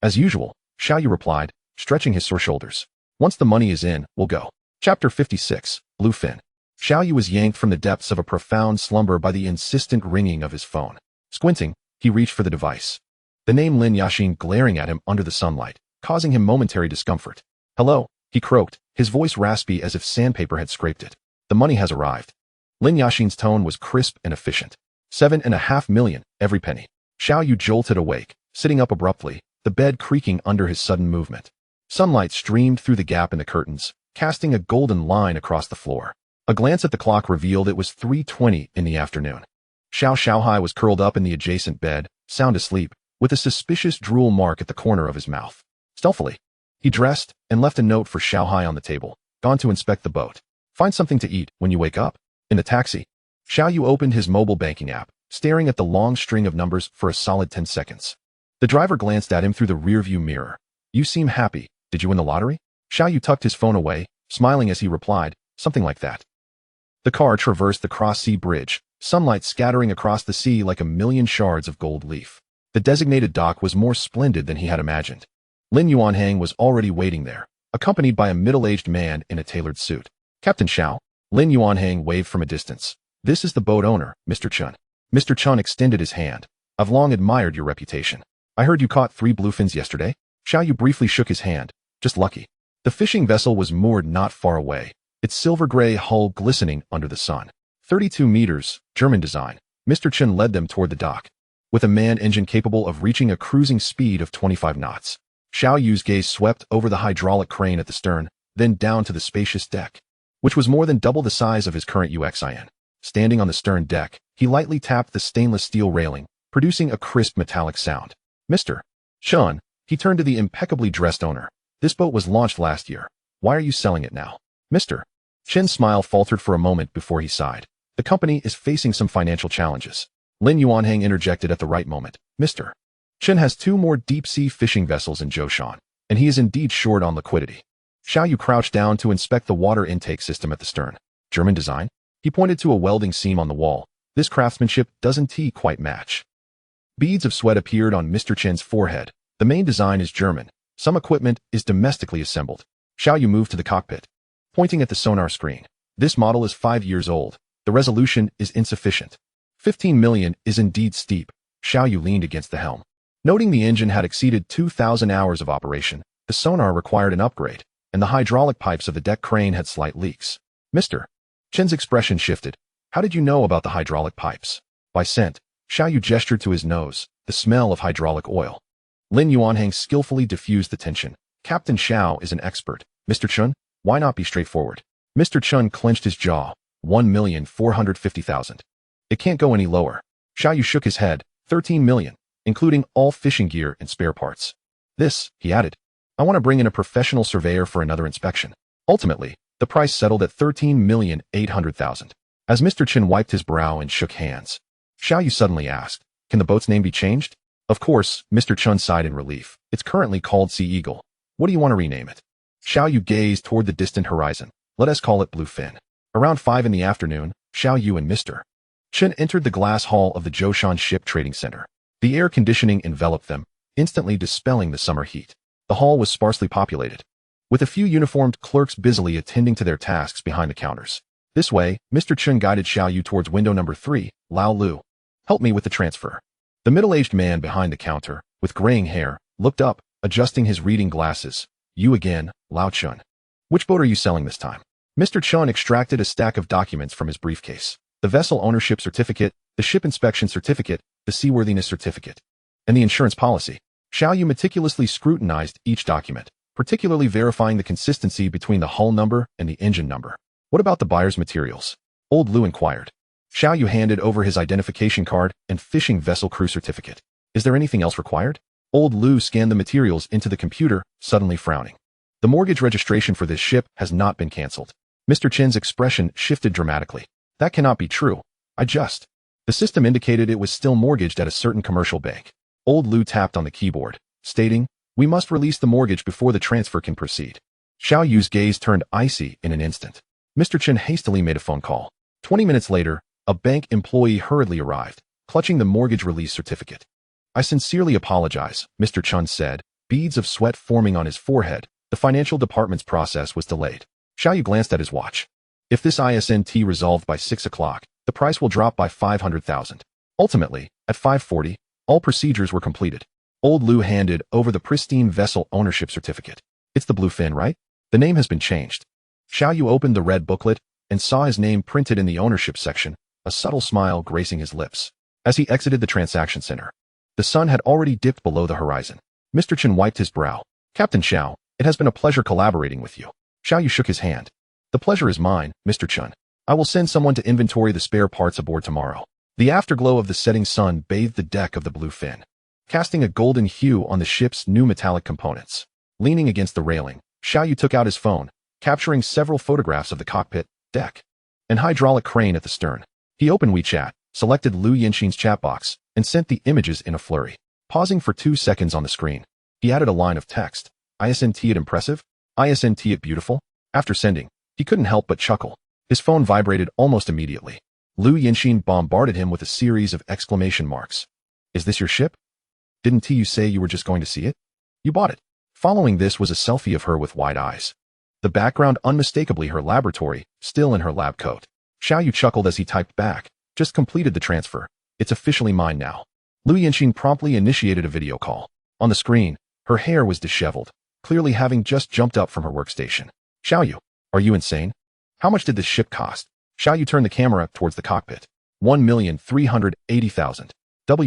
"As usual," Xiao Yu replied, stretching his sore shoulders. "Once the money is in, we'll go." Chapter 56, Bluefin. Xiao Yu was yanked from the depths of a profound slumber by the insistent ringing of his phone. Squinting, he reached for the device. The name Lin Yashin glaring at him under the sunlight, causing him momentary discomfort. "Hello," he croaked, his voice raspy as if sandpaper had scraped it. "The money has arrived." Lin Yashin's tone was crisp and efficient. 7.5 million, every penny. Xiao Yu jolted awake, sitting up abruptly, the bed creaking under his sudden movement. Sunlight streamed through the gap in the curtains, casting a golden line across the floor. A glance at the clock revealed it was 3:20 in the afternoon. Xiao Xiaohai was curled up in the adjacent bed, sound asleep, with a suspicious drool mark at the corner of his mouth. Stealthily, he dressed and left a note for Xiaohai on the table. "Gone to inspect the boat. Find something to eat when you wake up." In the taxi, Xiao Yu opened his mobile banking app, staring at the long string of numbers for a solid 10 seconds. The driver glanced at him through the rearview mirror. "You seem happy. Did you win the lottery?" Xiao Yu tucked his phone away, smiling as he replied, "Something like that." The car traversed the cross-sea bridge, sunlight scattering across the sea like a million shards of gold leaf. The designated dock was more splendid than he had imagined. Lin Yuanhang was already waiting there, accompanied by a middle-aged man in a tailored suit. "Captain Xiao," Lin Yuanhang waved from a distance. "This is the boat owner, Mr. Chun." Mr. Chun extended his hand. "I've long admired your reputation. I heard you caught 3 bluefins yesterday?" Xiao Yu briefly shook his hand. "Just lucky." The fishing vessel was moored not far away, its silver-gray hull glistening under the sun. 32 meters, German design. Mr. Chen led them toward the dock, with a manned engine capable of reaching a cruising speed of 25 knots. Xiao Yu's gaze swept over the hydraulic crane at the stern, then down to the spacious deck, which was more than double the size of his current UXIN. Standing on the stern deck, he lightly tapped the stainless steel railing, producing a crisp metallic sound. "Mr. Chun," he turned to the impeccably dressed owner. "This boat was launched last year. Why are you selling it now?" Mr. Chen's smile faltered for a moment before he sighed. "The company is facing some financial challenges." Lin Yuanhang interjected at the right moment. "Mr. Chen has 2 more deep-sea fishing vessels in Zhoushan, and he is indeed short on liquidity." Xiao Yu crouched down to inspect the water intake system at the stern. "German design?" He pointed to a welding seam on the wall. "This craftsmanship doesn't quite match." Beads of sweat appeared on Mr. Chen's forehead. "The main design is German. Some equipment is domestically assembled." Xiao Yu moved to the cockpit, pointing at the sonar screen. "This model is 5 years old. The resolution is insufficient." 15 million is indeed steep. Xiao Yu leaned against the helm. Noting the engine had exceeded 2,000 hours of operation, the sonar required an upgrade, and the hydraulic pipes of the deck crane had slight leaks. Mr. Chen's expression shifted. "How did you know about the hydraulic pipes?" "By scent." Xiao Yu gestured to his nose, the smell of hydraulic oil. Lin Yuanhang skillfully diffused the tension. "Captain Xiao is an expert. Mr. Chun, why not be straightforward?" Mr. Chun clenched his jaw. 1,450,000. "It can't go any lower." Xiao Yu shook his head. 13 million, including all fishing gear and spare parts. "This," he added, "I want to bring in a professional surveyor for another inspection." Ultimately, the price settled at 13,800,000. As Mr. Chen wiped his brow and shook hands, Xiao Yu suddenly asked, "Can the boat's name be changed?" Of course, Mr. Chun sighed in relief. It's currently called Sea Eagle. What do you want to rename it? Xiao Yu gazed toward the distant horizon. Let us call it Bluefin. Around 5 in the afternoon, Xiao Yu and Mr. Chen entered the glass hall of the Zhoushan Ship Trading Center. The air conditioning enveloped them, instantly dispelling the summer heat. The hall was sparsely populated, with a few uniformed clerks busily attending to their tasks behind the counters. This way, Mr. Chen guided Xiao Yu towards window number 3, Lao Lu. Help me with the transfer. The middle-aged man behind the counter, with graying hair, looked up, adjusting his reading glasses. You again, Lao Chun. Which boat are you selling this time? Mr. Chun extracted a stack of documents from his briefcase. The vessel ownership certificate, the ship inspection certificate, the seaworthiness certificate, and the insurance policy. Xiao Yu meticulously scrutinized each document, particularly verifying the consistency between the hull number and the engine number. What about the buyer's materials? Old Lu inquired. Xiao Yu handed over his identification card and fishing vessel crew certificate. Is there anything else required? Old Lu scanned the materials into the computer, suddenly frowning. The mortgage registration for this ship has not been cancelled. Mr. Chen's expression shifted dramatically. That cannot be true. The system indicated it was still mortgaged at a certain commercial bank. Old Lu tapped on the keyboard, stating, we must release the mortgage before the transfer can proceed. Xiao Yu's gaze turned icy in an instant. Mr. Chen hastily made a phone call. 20 minutes later, a bank employee hurriedly arrived, clutching the mortgage release certificate. I sincerely apologize, Mr. Chen said, beads of sweat forming on his forehead. The financial department's process was delayed. Xiao Yu glanced at his watch. If this ISNT resolved by 6 o'clock, the price will drop by 500,000. Ultimately, at 5:40, all procedures were completed. Old Lu handed over the pristine vessel ownership certificate. It's the Bluefin, right? The name has been changed. Xiao Yu opened the red booklet and saw his name printed in the ownership section, a subtle smile gracing his lips. As he exited the transaction center, the sun had already dipped below the horizon. Mr. Chen wiped his brow. Captain Xiao, it has been a pleasure collaborating with you. Xiao Yu shook his hand. The pleasure is mine, Mr. Chen. I will send someone to inventory the spare parts aboard tomorrow. The afterglow of the setting sun bathed the deck of the Bluefin, casting a golden hue on the ship's new metallic components. Leaning against the railing, Xiao Yu took out his phone, capturing several photographs of the cockpit, deck, and hydraulic crane at the stern. He opened WeChat, selected Lu Yinxin's chat box, and sent the images in a flurry. Pausing for 2 seconds on the screen, he added a line of text. ISNT it impressive? ISNT it beautiful? After sending, he couldn't help but chuckle. His phone vibrated almost immediately. Lu Yinxin bombarded him with a series of exclamation marks. Is this your ship? Didn't you say you were just going to see it? You bought it. Following this was a selfie of her with wide eyes. The background unmistakably her laboratory, still in her lab coat. Xiao Yu chuckled as he typed back. Just completed the transfer. It's officially mine now. Lu Yinxin promptly initiated a video call. On the screen, her hair was disheveled, clearly having just jumped up from her workstation. Xiao Yu, are you insane? How much did this ship cost? Xiao Yu turned the camera towards the cockpit. 1,380,000.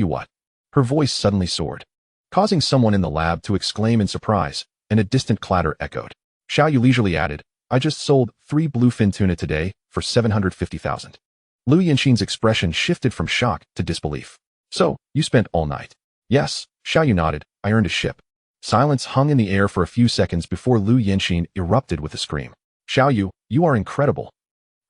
What? Her voice suddenly soared, causing someone in the lab to exclaim in surprise, and a distant clatter echoed. Xiao Yu leisurely added, I just sold 3 bluefin tuna today for 750,000. Lu Yinxin's expression shifted from shock to disbelief. So, you spent all night? Yes, Xiao Yu nodded. I earned a ship. Silence hung in the air for a few seconds before Lu Yinxin erupted with a scream. Xiao Yu, you are incredible.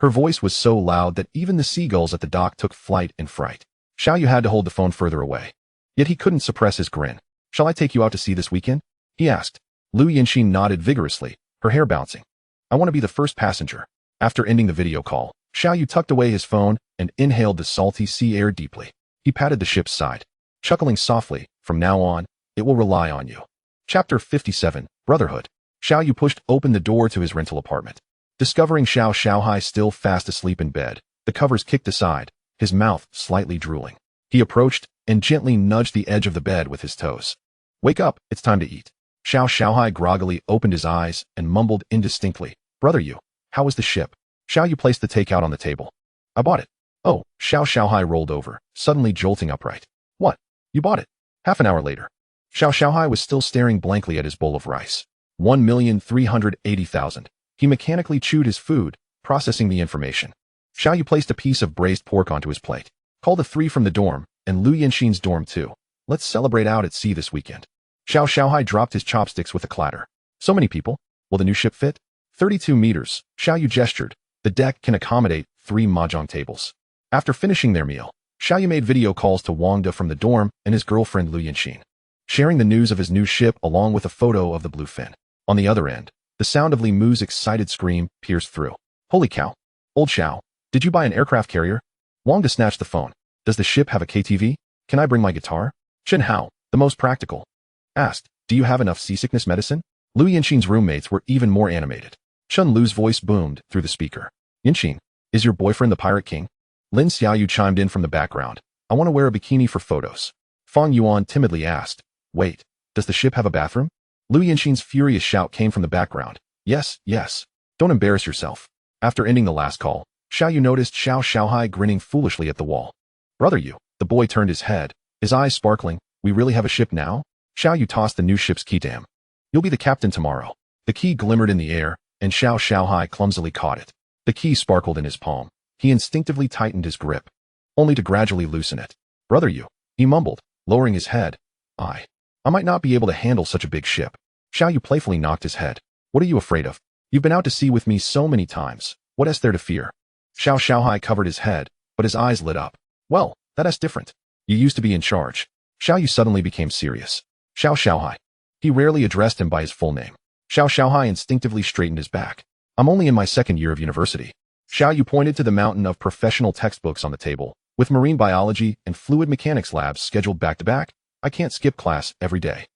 Her voice was so loud that even the seagulls at the dock took flight in fright. Xiao Yu had to hold the phone further away. Yet he couldn't suppress his grin. Shall I take you out to sea this weekend? He asked. Lu Yinxin nodded vigorously, her hair bouncing. I want to be the first passenger. After ending the video call, Xiao Yu tucked away his phone and inhaled the salty sea air deeply. He patted the ship's side, chuckling softly, from now on, it will rely on you. Chapter 57, Brotherhood. Xiao Yu pushed open the door to his rental apartment. Discovering Xiao Xiaohai still fast asleep in bed, the covers kicked aside, his mouth slightly drooling. He approached and gently nudged the edge of the bed with his toes. Wake up, it's time to eat. Xiao Xiaohai groggily opened his eyes and mumbled indistinctly, Brother Yu, how was the ship? Xiao Yu placed the takeout on the table. I bought it. Oh, Xiao Xiaohai rolled over, suddenly jolting upright. What? You bought it? Half an hour later. Xiao Xiaohai was still staring blankly at his bowl of rice. 1,380,000. He mechanically chewed his food, processing the information. Xiao Yu placed a piece of braised pork onto his plate. Call the 3 from the dorm, and Lu Yinxin's dorm too. Let's celebrate out at sea this weekend. Xiao Xiaohai dropped his chopsticks with a clatter. So many people? Will the new ship fit? 32 meters, Xiao Yu gestured. The deck can accommodate 3 mahjong tables. After finishing their meal, Xiaoyu made video calls to Wang De from the dorm and his girlfriend Lu Yanxin, sharing the news of his new ship along with a photo of the bluefin. On the other end, the sound of Li Mu's excited scream pierced through. Holy cow! Old Xiao, did you buy an aircraft carrier? Wang De snatched the phone. Does the ship have a KTV? Can I bring my guitar? Chen Hao, the most practical, asked, do you have enough seasickness medicine? Lu Yanxin's roommates were even more animated. Chen Lu's voice boomed through the speaker. Yanxin, is your boyfriend the Pirate King? Lin Xiaoyu chimed in from the background. I want to wear a bikini for photos. Fang Yuan timidly asked. Wait, does the ship have a bathroom? Lu Yanxin's furious shout came from the background. Yes, yes. Don't embarrass yourself. After ending the last call, Xiaoyu noticed Xiao Xiaohai grinning foolishly at the wall. Brother you, the boy turned his head, his eyes sparkling. We really have a ship now? Xiaoyu tossed the new ship's key to him. You'll be the captain tomorrow. The key glimmered in the air, and Xiao Xiaohai clumsily caught it. The key sparkled in his palm. He instinctively tightened his grip, only to gradually loosen it. Brother you, he mumbled, lowering his head. I might not be able to handle such a big ship. Xiaoyu playfully knocked his head. What are you afraid of? You've been out to sea with me so many times. What is there to fear? Xiao Xiaohai covered his head, but his eyes lit up. Well, that's different. You used to be in charge. Xiaoyu suddenly became serious. Xiao Xiaohai. He rarely addressed him by his full name. Xiao Xiaohai instinctively straightened his back. I'm only in my second year of university. Xiaoyu pointed to the mountain of professional textbooks on the table. With marine biology and fluid mechanics labs scheduled back-to-back, I can't skip class every day.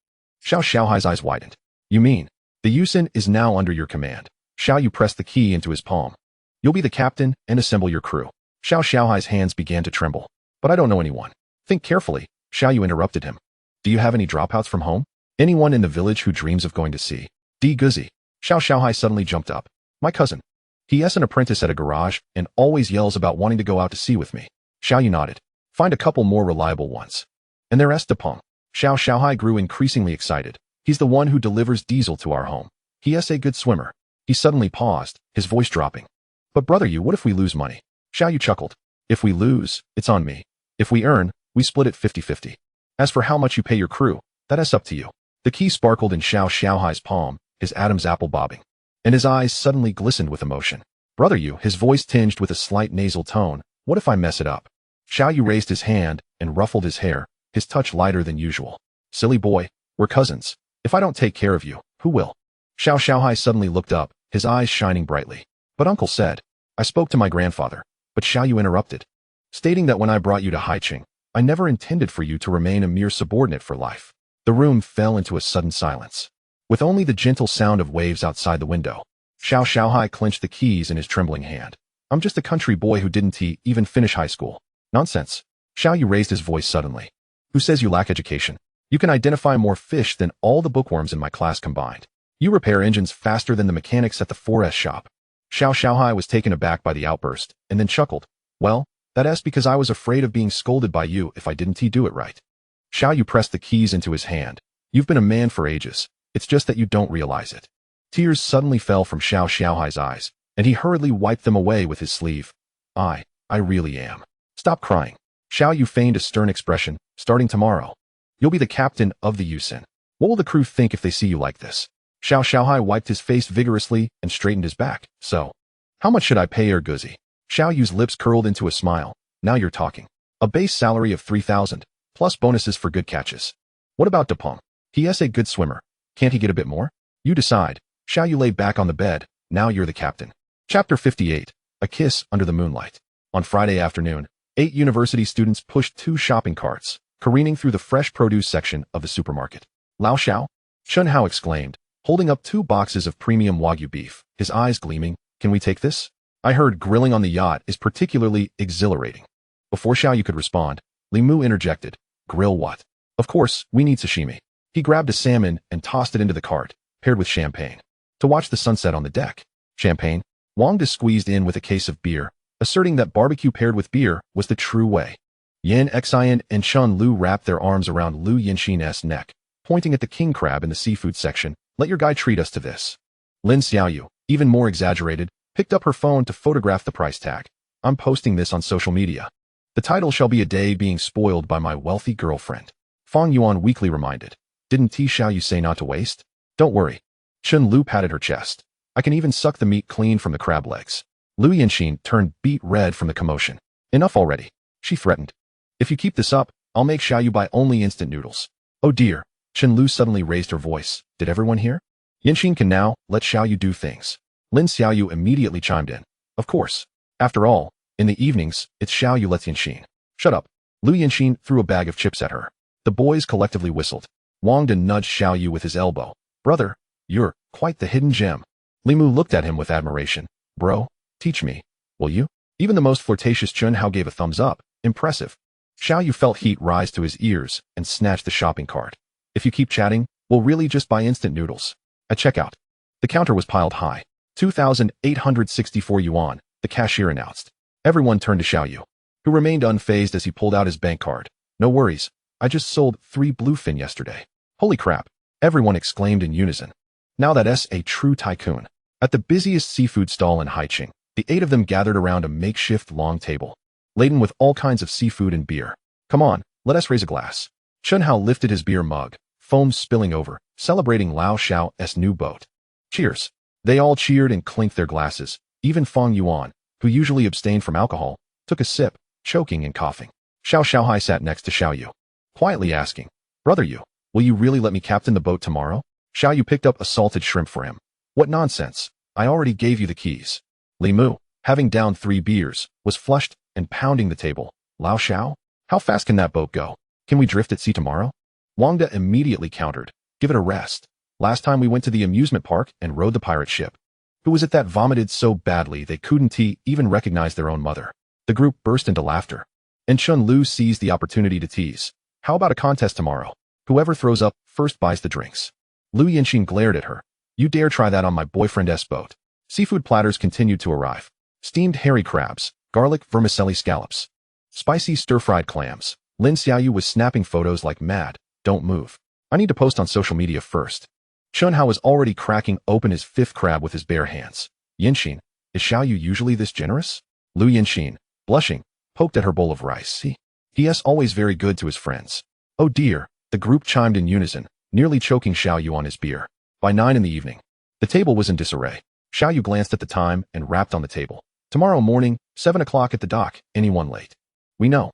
Xiao Xiaohai's eyes widened. You mean, the Yusin is now under your command? Xiaoyu pressed the key into his palm. You'll be the captain and assemble your crew. Xiao Xiaohai's hands began to tremble. But I don't know anyone. Think carefully. Xiaoyu interrupted him. Do you have any dropouts from home? Anyone in the village who dreams of going to sea? D. Guzi. Xiao Xiaohai suddenly jumped up. My cousin. He is an apprentice at a garage and always yells about wanting to go out to sea with me. Xiaoyu nodded. Find a couple more reliable ones. And there est Depong. Xiao Xiaohai grew increasingly excited. He's the one who delivers diesel to our home. He is a good swimmer. He suddenly paused, his voice dropping. But brother you, what if we lose money? Xiaoyu chuckled. If we lose, it's on me. If we earn, we split it 50-50. As for how much you pay your crew, that is up to you. The key sparkled in Xiao Xiaohai's palm, his Adam's apple bobbing. And his eyes suddenly glistened with emotion. Brother you, his voice tinged with a slight nasal tone. What if I mess it up? Xiaoyu raised his hand and ruffled his hair, his touch lighter than usual. Silly boy, we're cousins. If I don't take care of you, who will? Xiao Xiaohai suddenly looked up, his eyes shining brightly. But uncle said, I spoke to my grandfather. But Xiaoyu interrupted, stating that when I brought you to Haiqing, I never intended for you to remain a mere subordinate for life. The room fell into a sudden silence, with only the gentle sound of waves outside the window. Xiao Xiaohai clenched the keys in his trembling hand. I'm just a country boy who didn't even finish high school. Nonsense. Xiaoyu raised his voice suddenly. Who says you lack education? You can identify more fish than all the bookworms in my class combined. You repair engines faster than the mechanics at the 4S shop. Xiao Xiaohai was taken aback by the outburst, and then chuckled. Well, that is because I was afraid of being scolded by you if I didn't do it right. Xiaoyu pressed the keys into his hand. You've been a man for ages. It's just that you don't realize it. Tears suddenly fell from Xiao Xiaohai's eyes, and he hurriedly wiped them away with his sleeve. I really am. Stop crying. Xiaoyu feigned a stern expression. Starting tomorrow, you'll be the captain of the Yusin. What will the crew think if they see you like this? Xiao Xiaohai wiped his face vigorously and straightened his back. So, how much should I pay Guzi? Xiaoyu's lips curled into a smile. Now you're talking. A base salary of 3,000, plus bonuses for good catches. What about Depong? He is a good swimmer. Can't he get a bit more? You decide. Xiaoyu lay back on the bed. Now you're the captain. Chapter 58. A Kiss Under the Moonlight. On Friday afternoon, 8 university students pushed 2 shopping carts, careening through the fresh produce section of the supermarket. Lao Xiao? Chen Hao exclaimed, holding up 2 boxes of premium Wagyu beef, his eyes gleaming. Can we take this? I heard grilling on the yacht is particularly exhilarating. Before Xiaoyu could respond, Li Mu interjected. Grill what? Of course, we need sashimi. He grabbed a salmon and tossed it into the cart, paired with champagne. To watch the sunset on the deck. Champagne? Wang De squeezed in with a case of beer, asserting that barbecue paired with beer was the true way. Yan Xian and Chun Lu wrapped their arms around Lu Yanxin's neck, pointing at the king crab in the seafood section. Let your guy treat us to this. Lin Xiaoyu, even more exaggerated, picked up her phone to photograph the price tag. I'm posting this on social media. The title shall be A Day Being Spoiled by My Wealthy Girlfriend. Fang Yuan weakly reminded. Didn't Xiaoyu say not to waste? Don't worry. Chun Lu patted her chest. I can even suck the meat clean from the crab legs. Lu Yanxin turned beet red from the commotion. Enough already, she threatened. If you keep this up, I'll make Xiaoyu buy only instant noodles. Oh dear. Chen Lu suddenly raised her voice. Did everyone hear? Yanxin can now let Xiaoyu do things. Lin Xiaoyu immediately chimed in. Of course. After all, in the evenings, it's Xiaoyu lets Yanxin. Shut up. Lu Yanxin threw a bag of chips at her. The boys collectively whistled. Wang De nudged Xiaoyu with his elbow. Brother, you're quite the hidden gem. Li Mu looked at him with admiration. Bro, teach me. Will you? Even the most flirtatious Chun Hao gave a thumbs up. Impressive. Xiaoyu felt heat rise to his ears and snatched the shopping cart. If you keep chatting, we'll really just buy instant noodles. At checkout. The counter was piled high. 2,864 yuan, the cashier announced. Everyone turned to Xiaoyu, who remained unfazed as he pulled out his bank card. No worries, I just sold 3 bluefin yesterday. Holy crap, everyone exclaimed in unison. Now that's a true tycoon. At the busiest seafood stall in Haiqing, the 8 of them gathered around a makeshift long table, laden with all kinds of seafood and beer. Come on, let us raise a glass. Chun Hao lifted his beer mug, foam spilling over, celebrating Lao Xiao's new boat. Cheers. They all cheered and clinked their glasses. Even Feng Yuan, who usually abstained from alcohol, took a sip, choking and coughing. Xiao Xiaohai sat next to Xiaoyu, quietly asking, Brother Yu, will you really let me captain the boat tomorrow? Xiaoyu picked up a salted shrimp for him. What nonsense. I already gave you the keys. Li Mu, having downed 3 beers, was flushed and pounding the table. Lao Xiao? How fast can that boat go? Can we drift at sea tomorrow? Wang De immediately countered. Give it a rest. Last time we went to the amusement park and rode the pirate ship. Who was it that vomited so badly they couldn't even recognize their own mother? The group burst into laughter. And Chun Lu seized the opportunity to tease. How about a contest tomorrow? Whoever throws up first buys the drinks. Lu Yanxin glared at her. You dare try that on my boyfriend's boat. Seafood platters continued to arrive. Steamed hairy crabs, garlic vermicelli scallops, spicy stir-fried clams. Lin Xiaoyu was snapping photos like mad. Don't move. I need to post on social media first. Chun Hao was already cracking open his 5th crab with his bare hands. Yanxin, is Xiaoyu usually this generous? Lu Yanxin, blushing, poked at her bowl of rice. See? He is always very good to his friends. Oh dear, the group chimed in unison, nearly choking Xiaoyu on his beer. By 9 in the evening, the table was in disarray. Xiaoyu glanced at the time and rapped on the table. Tomorrow morning, 7 o'clock at the dock. Anyone late? We know.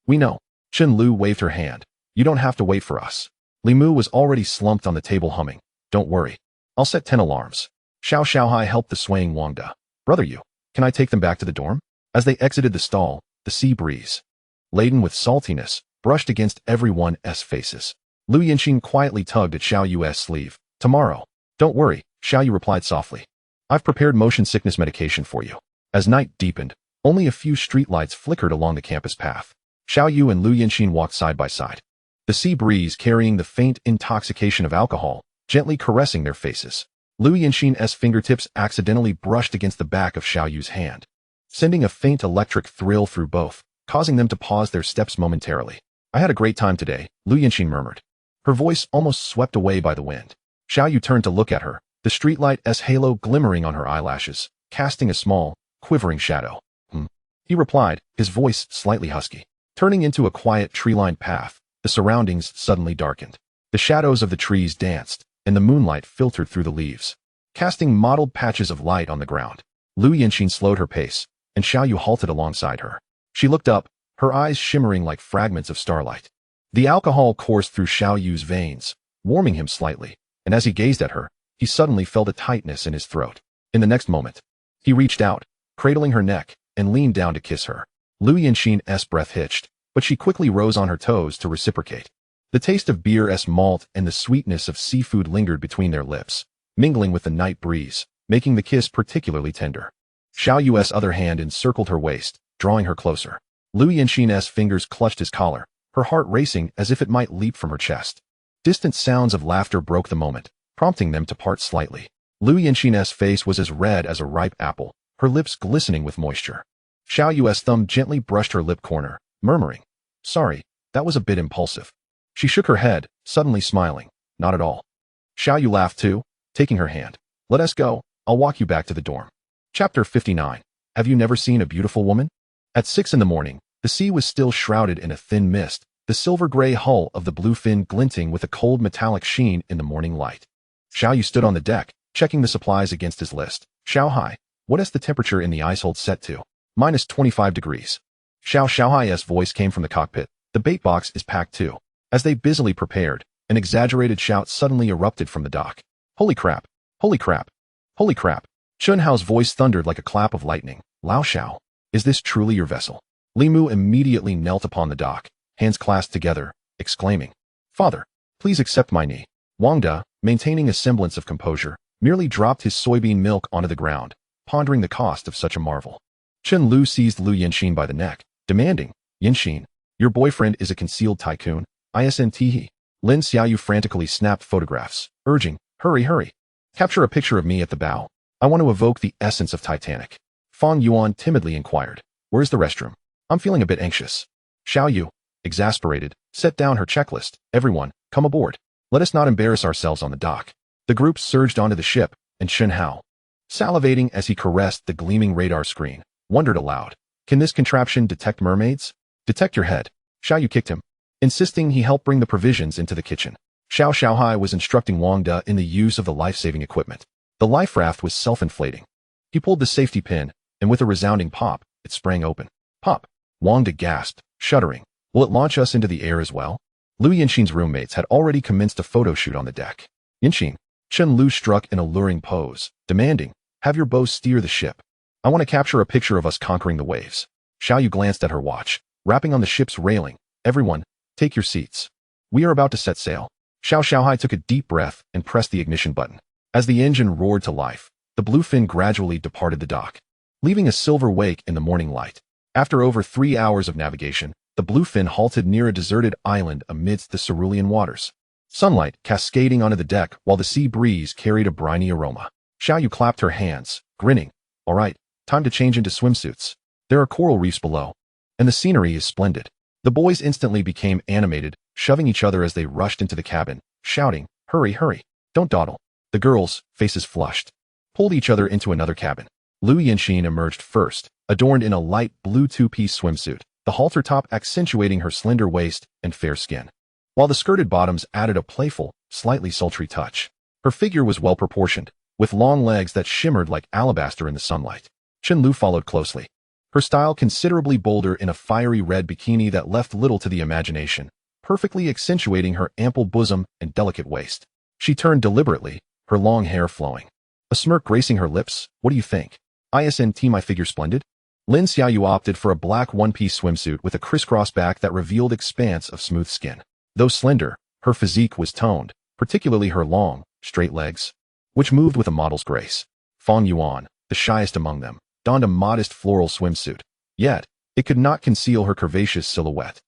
We know. Chen Lu waved her hand. You don't have to wait for us. Li Mu was already slumped on the table humming. Don't worry. I'll set 10 alarms. Xiao Xiaohai helped the swaying Wang De. Brother Yu, can I take them back to the dorm? As they exited the stall, the sea breeze, laden with saltiness, brushed against everyone's faces. Lu Yanxin quietly tugged at Xiaoyu's sleeve. Tomorrow. Don't worry, Xiaoyu replied softly. I've prepared motion sickness medication for you. As night deepened, only a few streetlights flickered along the campus path. Xiaoyu and Lu Yanxin walked side by side. The sea breeze carrying the faint intoxication of alcohol, gently caressing their faces. Lu Yanxin's fingertips accidentally brushed against the back of Xiaoyu's hand, sending a faint electric thrill through both, causing them to pause their steps momentarily. I had a great time today, Lu Yanxin murmured, her voice almost swept away by the wind. Xiaoyu turned to look at her, the streetlight's halo glimmering on her eyelashes, casting a small, quivering shadow. He replied, his voice slightly husky. Turning into a quiet tree-lined path, the surroundings suddenly darkened. The shadows of the trees danced, and the moonlight filtered through the leaves, casting mottled patches of light on the ground. Lu Yanxin slowed her pace, and Xiaoyu halted alongside her. She looked up, her eyes shimmering like fragments of starlight. The alcohol coursed through Xiaoyu's veins, warming him slightly, and as he gazed at her, he suddenly felt a tightness in his throat. In the next moment, he reached out, cradling her neck, and leaned down to kiss her. Lu Yanxin's breath hitched, but she quickly rose on her toes to reciprocate. The taste of beer's malt and the sweetness of seafood lingered between their lips, mingling with the night breeze, making the kiss particularly tender. Xiaoyu's other hand encircled her waist, drawing her closer. Lu Yanxin's fingers clutched his collar, her heart racing as if it might leap from her chest. Distant sounds of laughter broke the moment, prompting them to part slightly. Lu Yanxin's face was as red as a ripe apple, her lips glistening with moisture. Xiaoyu's thumb gently brushed her lip corner, murmuring, Sorry, that was a bit impulsive. She shook her head, suddenly smiling. Not at all. Xiaoyu laughed too, taking her hand. Let us go, I'll walk you back to the dorm. Chapter 59. Have you never seen a beautiful woman? At 6 in the morning, the sea was still shrouded in a thin mist, the silver-gray hull of the bluefin glinting with a cold metallic sheen in the morning light. Xiaoyu stood on the deck, checking the supplies against his list. Xiaohai, what is the temperature in the icehold set to? -25 degrees. Xiao Xiaohai's voice came from the cockpit. The bait box is packed too. As they busily prepared, an exaggerated shout suddenly erupted from the dock. Holy crap! Holy crap! Holy crap! Chun Hao's voice thundered like a clap of lightning. Lao Xiao, is this truly your vessel? Li Mu immediately knelt upon the dock, hands clasped together, exclaiming, Father, please accept my knee. Wang De, maintaining a semblance of composure, merely dropped his soybean milk onto the ground, pondering the cost of such a marvel. Chen Lu seized Lu Yanxin by the neck, demanding, Yanxin, your boyfriend is a concealed tycoon, isn't. Lin Xiaoyu frantically snapped photographs, urging, hurry, hurry. Capture a picture of me at the bow. I want to evoke the essence of Titanic. Fang Yuan timidly inquired, where's the restroom? I'm feeling a bit anxious. Xiaoyu, exasperated, set down her checklist. Everyone, come aboard. Let us not embarrass ourselves on the dock. The group surged onto the ship, and Chen Hao, salivating as he caressed the gleaming radar screen, wondered aloud, can this contraption detect mermaids? Detect your head. Xiaoyu kicked him, insisting he help bring the provisions into the kitchen. Xiao Xiaohai was instructing Wang De in the use of the life-saving equipment. The life raft was self-inflating. He pulled the safety pin, and with a resounding pop, it sprang open. Pop! Wang De gasped, shuddering. Will it launch us into the air as well? Lu Yanxin's roommates had already commenced a photo shoot on the deck. Yanxin, Chen Lu struck an alluring pose, demanding, have your bow steer the ship. I want to capture a picture of us conquering the waves. Xiaoyu glanced at her watch, rapping on the ship's railing. Everyone, take your seats. We are about to set sail. Xiao Xiaohai took a deep breath and pressed the ignition button. As the engine roared to life, the bluefin gradually departed the dock, leaving a silver wake in the morning light. After over 3 hours of navigation, the bluefin halted near a deserted island amidst the cerulean waters. Sunlight cascading onto the deck while the sea breeze carried a briny aroma. Xiaoyu clapped her hands, grinning. All right, time to change into swimsuits. There are coral reefs below, and the scenery is splendid. The boys instantly became animated, shoving each other as they rushed into the cabin, shouting, hurry, hurry, don't dawdle. The girls, faces flushed, pulled each other into another cabin. Lu Yanxin emerged first, adorned in a light blue two-piece swimsuit, the halter top accentuating her slender waist and fair skin, while the skirted bottoms added a playful, slightly sultry touch. Her figure was well-proportioned, with long legs that shimmered like alabaster in the sunlight. Chen Lu followed closely, her style considerably bolder in a fiery red bikini that left little to the imagination, perfectly accentuating her ample bosom and delicate waist. She turned deliberately, her long hair flowing, a smirk gracing her lips. What do you think? Isn't my figure splendid? Lin Xiaoyu opted for a black one-piece swimsuit with a crisscross back that revealed expanse of smooth skin. Though slender, her physique was toned, particularly her long, straight legs, which moved with a model's grace. Fang Yuan, the shyest among them, donned a modest floral swimsuit, yet it could not conceal her curvaceous silhouette.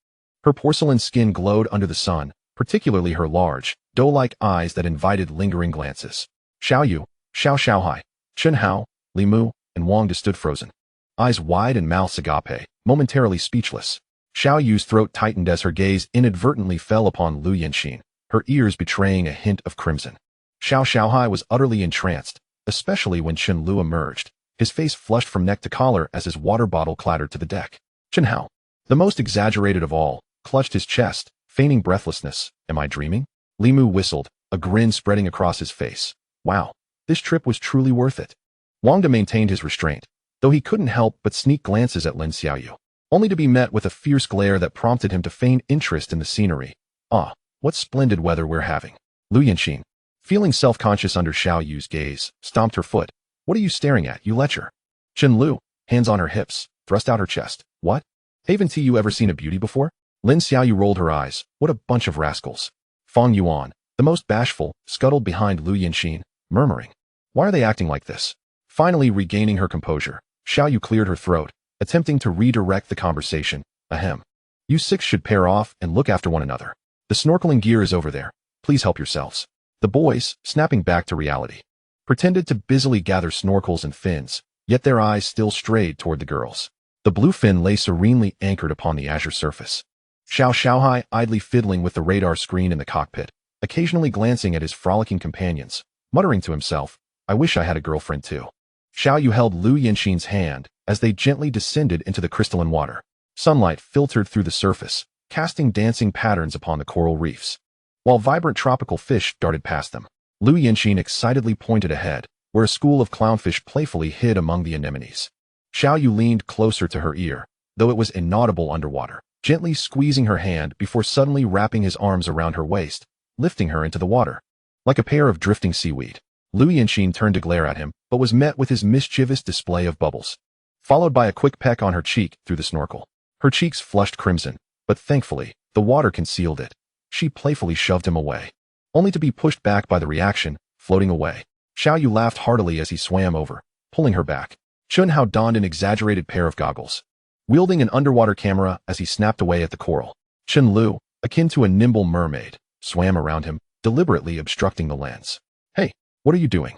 Her porcelain skin glowed under the sun, particularly her large, doe-like eyes that invited lingering glances. Xiaoyu, Xiao Xiaohai, Chen Hao, Li Mu, and Wang De stood frozen, eyes wide and mouths agape, momentarily speechless. Xiaoyu's throat tightened as her gaze inadvertently fell upon Lu Yanxin, her ears betraying a hint of crimson. Xiao Xiaohai was utterly entranced, especially when Chen Lu emerged, his face flushed from neck to collar as his water bottle clattered to the deck. Chen Hao, the most exaggerated of all, clutched his chest, feigning breathlessness. Am I dreaming? Li Mu whistled, a grin spreading across his face. Wow, this trip was truly worth it. Wang De maintained his restraint, though he couldn't help but sneak glances at Lin Xiaoyu, only to be met with a fierce glare that prompted him to feign interest in the scenery. Ah, what splendid weather we're having. Lu Yanxin, feeling self-conscious under Xiaoyu's gaze, stomped her foot. What are you staring at, you lecher? Chen Lu, hands on her hips, thrust out her chest. What? Haven't you ever seen a beauty before? Lin Xiaoyu rolled her eyes. What a bunch of rascals. Fang Yuan, the most bashful, scuttled behind Lu Yanxin, murmuring, why are they acting like this? Finally regaining her composure, Xiaoyu cleared her throat, attempting to redirect the conversation. Ahem. You six should pair off and look after one another. The snorkeling gear is over there. Please help yourselves. The boys, snapping back to reality, pretended to busily gather snorkels and fins, yet their eyes still strayed toward the girls. The bluefin lay serenely anchored upon the azure surface. Xiao Xiaohai idly fiddling with the radar screen in the cockpit, occasionally glancing at his frolicking companions, muttering to himself, I wish I had a girlfriend too. Xiaoyu held Lu Yanxin's hand as they gently descended into the crystalline water. Sunlight filtered through the surface, casting dancing patterns upon the coral reefs, while vibrant tropical fish darted past them. Lu Yanxin excitedly pointed ahead, where a school of clownfish playfully hid among the anemones. Xiaoyu leaned closer to her ear, though it was inaudible underwater, gently squeezing her hand before suddenly wrapping his arms around her waist, lifting her into the water. Like a pair of drifting seaweed, Liu Yanxin turned to glare at him, but was met with his mischievous display of bubbles, followed by a quick peck on her cheek through the snorkel. Her cheeks flushed crimson, but thankfully, the water concealed it. She playfully shoved him away, only to be pushed back by the reaction, floating away. Xiao Yu laughed heartily as he swam over, pulling her back. Chun Hao donned an exaggerated pair of goggles, wielding an underwater camera as he snapped away at the coral. Chen Lu, akin to a nimble mermaid, swam around him, deliberately obstructing the lens. Hey, what are you doing?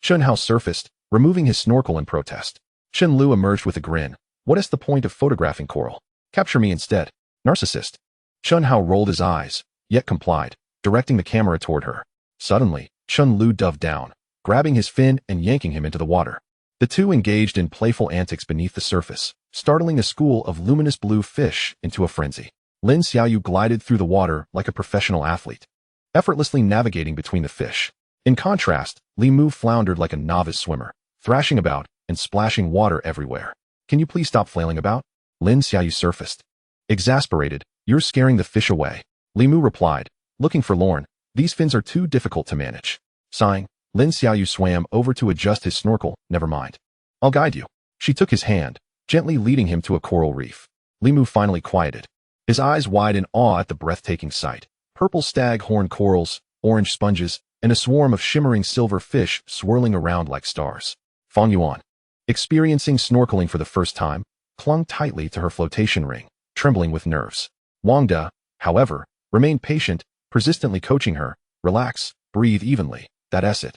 Chun Hao surfaced, removing his snorkel in protest. Chen Lu emerged with a grin. What is the point of photographing coral? Capture me instead. Narcissist. Chun Hao rolled his eyes, yet complied, directing the camera toward her. Suddenly, Chun Lu dove down, grabbing his fin and yanking him into the water. The two engaged in playful antics beneath the surface, startling a school of luminous blue fish into a frenzy. Lin Xiaoyu glided through the water like a professional athlete, effortlessly navigating between the fish. In contrast, Li Mu floundered like a novice swimmer, thrashing about and splashing water everywhere. Can you please stop flailing about? Lin Xiaoyu surfaced. Exasperated, you're scaring the fish away. Li Mu replied, looking forlorn. These fins are too difficult to manage. Sighing, Lin Xiaoyu swam over to adjust his snorkel. Never mind. I'll guide you. She took his hand, gently leading him to a coral reef. Li Mu finally quieted, his eyes wide in awe at the breathtaking sight. Purple stag-horn corals, orange sponges, and a swarm of shimmering silver fish swirling around like stars. Fang Yuan, experiencing snorkeling for the first time, clung tightly to her flotation ring, trembling with nerves. Wang De, however, remained patient, persistently coaching her. Relax, breathe evenly, that's it.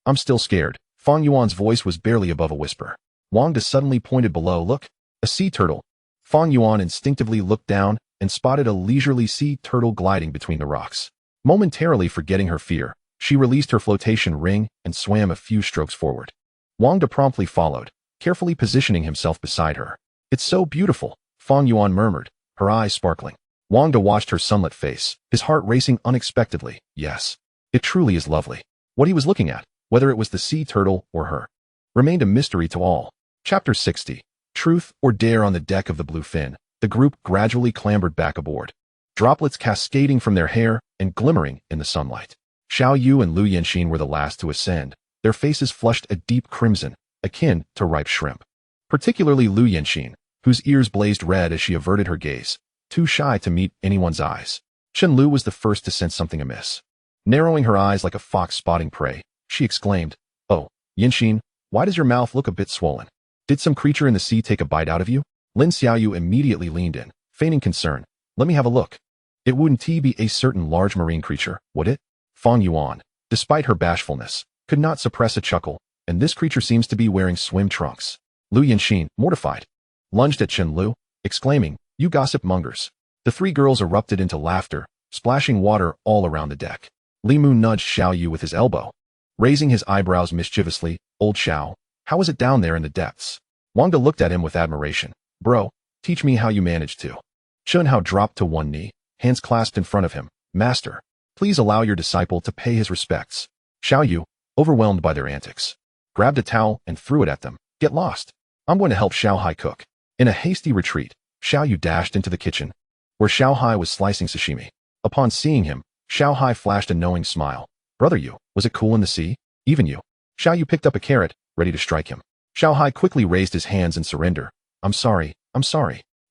I'm still scared. Fang Yuan's voice was barely above a whisper. Wang De suddenly pointed below. Look, a sea turtle. Fang Yuan instinctively looked down and spotted a leisurely sea turtle gliding between the rocks. Momentarily forgetting her fear, she released her flotation ring and swam a few strokes forward. Wang De promptly followed, carefully positioning himself beside her. It's so beautiful, Fang Yuan murmured, her eyes sparkling. Wang De watched her sunlit face, his heart racing unexpectedly. Yes, it truly is lovely. What he was looking at, whether it was the sea turtle or her, remained a mystery to all. Chapter 60. Truth or Dare. On the deck of the Bluefin, the group gradually clambered back aboard, droplets cascading from their hair and glimmering in the sunlight. Xiao Yu and Liu Yanxin were the last to ascend, their faces flushed a deep crimson, akin to ripe shrimp. Particularly Liu Yanxin, whose ears blazed red as she averted her gaze, too shy to meet anyone's eyes. Chen Lu was the first to sense something amiss. Narrowing her eyes like a fox spotting prey, she exclaimed, Oh, Yanxin, why does your mouth look a bit swollen? Did some creature in the sea take a bite out of you? Lin Xiaoyu immediately leaned in, feigning concern. Let me have a look. It wouldn't be a certain large marine creature, would it? Fang Yuan, despite her bashfulness, could not suppress a chuckle, and this creature seems to be wearing swim trunks. Liu Yanxin, mortified, lunged at Chen Lu, exclaiming, You gossip mongers. The three girls erupted into laughter, splashing water all around the deck. Li Mu nudged Xiao Yu with his elbow, raising his eyebrows mischievously. Old Xiao, how is it down there in the depths? Wang De looked at him with admiration. Bro, teach me how you managed to. Chun Hao dropped to one knee, hands clasped in front of him. Master, please allow your disciple to pay his respects. Xiao Yu, overwhelmed by their antics, grabbed a towel and threw it at them. Get lost. I'm going to help Xiao Hai cook. In a hasty retreat, Xiao Yu dashed into the kitchen, where Xiao Hai was slicing sashimi. Upon seeing him, Xiao Hai flashed a knowing smile. Brother Yu, was it cool in the sea? Even you. Xiao Yu picked up a carrot, ready to strike him. Xiao Hai quickly raised his hands in surrender. I'm sorry.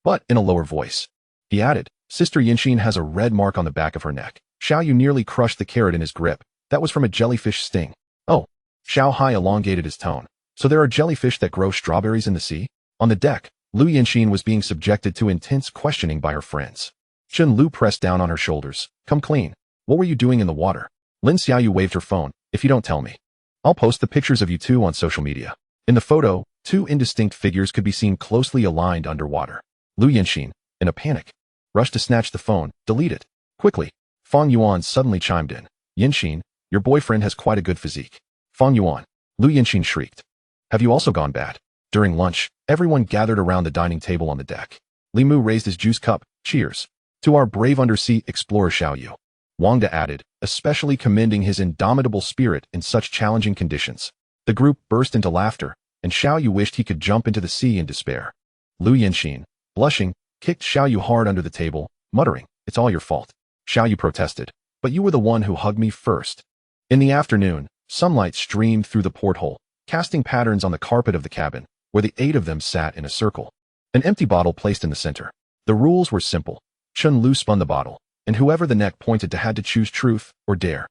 But in a lower voice, he added, Sister Yanxin has a red mark on the back of her neck. Xiao Yu nearly crushed the carrot in his grip. That was from a jellyfish sting. Oh. Xiao Hai elongated his tone. So there are jellyfish that grow strawberries in the sea? On the deck, Liu Yanxin was being subjected to intense questioning by her friends. Chen Lu pressed down on her shoulders. Come clean. What were you doing in the water? Lin Xiaoyu waved her phone. If you don't tell me, I'll post the pictures of you two on social media. In the photo, two indistinct figures could be seen closely aligned underwater. Liu Yanxin, in a panic, rushed to snatch the phone. Delete it. Quickly. Fang Yuan suddenly chimed in. Yanxin, your boyfriend has quite a good physique. Fang Yuan. Liu Yanxin shrieked. Have you also gone bad? During lunch, everyone gathered around the dining table on the deck. Li Mu raised his juice cup. Cheers. To our brave undersea explorer Xiao Yu. Wang De added, especially commending his indomitable spirit in such challenging conditions. The group burst into laughter, and Xiao Yu wished he could jump into the sea in despair. Liu Yanxin, blushing, kicked Xiaoyu hard under the table, muttering, "It's all your fault." Xiaoyu protested, "But you were the one who hugged me first." In the afternoon, sunlight streamed through the porthole, casting patterns on the carpet of the cabin, where the 8 of them sat in a circle. An empty bottle placed in the center. The rules were simple. Chun Lu spun the bottle, and whoever the neck pointed to had to choose truth or dare.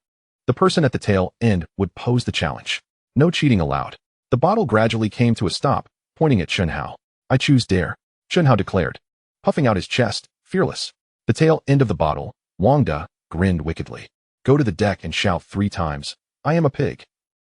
The person at the tail end would pose the challenge. No cheating allowed. The bottle gradually came to a stop, pointing at Chun Hao. "I choose dare," Chun Hao declared, puffing out his chest, fearless. The tail end of the bottle, Wang De, grinned wickedly. "Go to the deck and shout 3 times, 'I am a pig.'"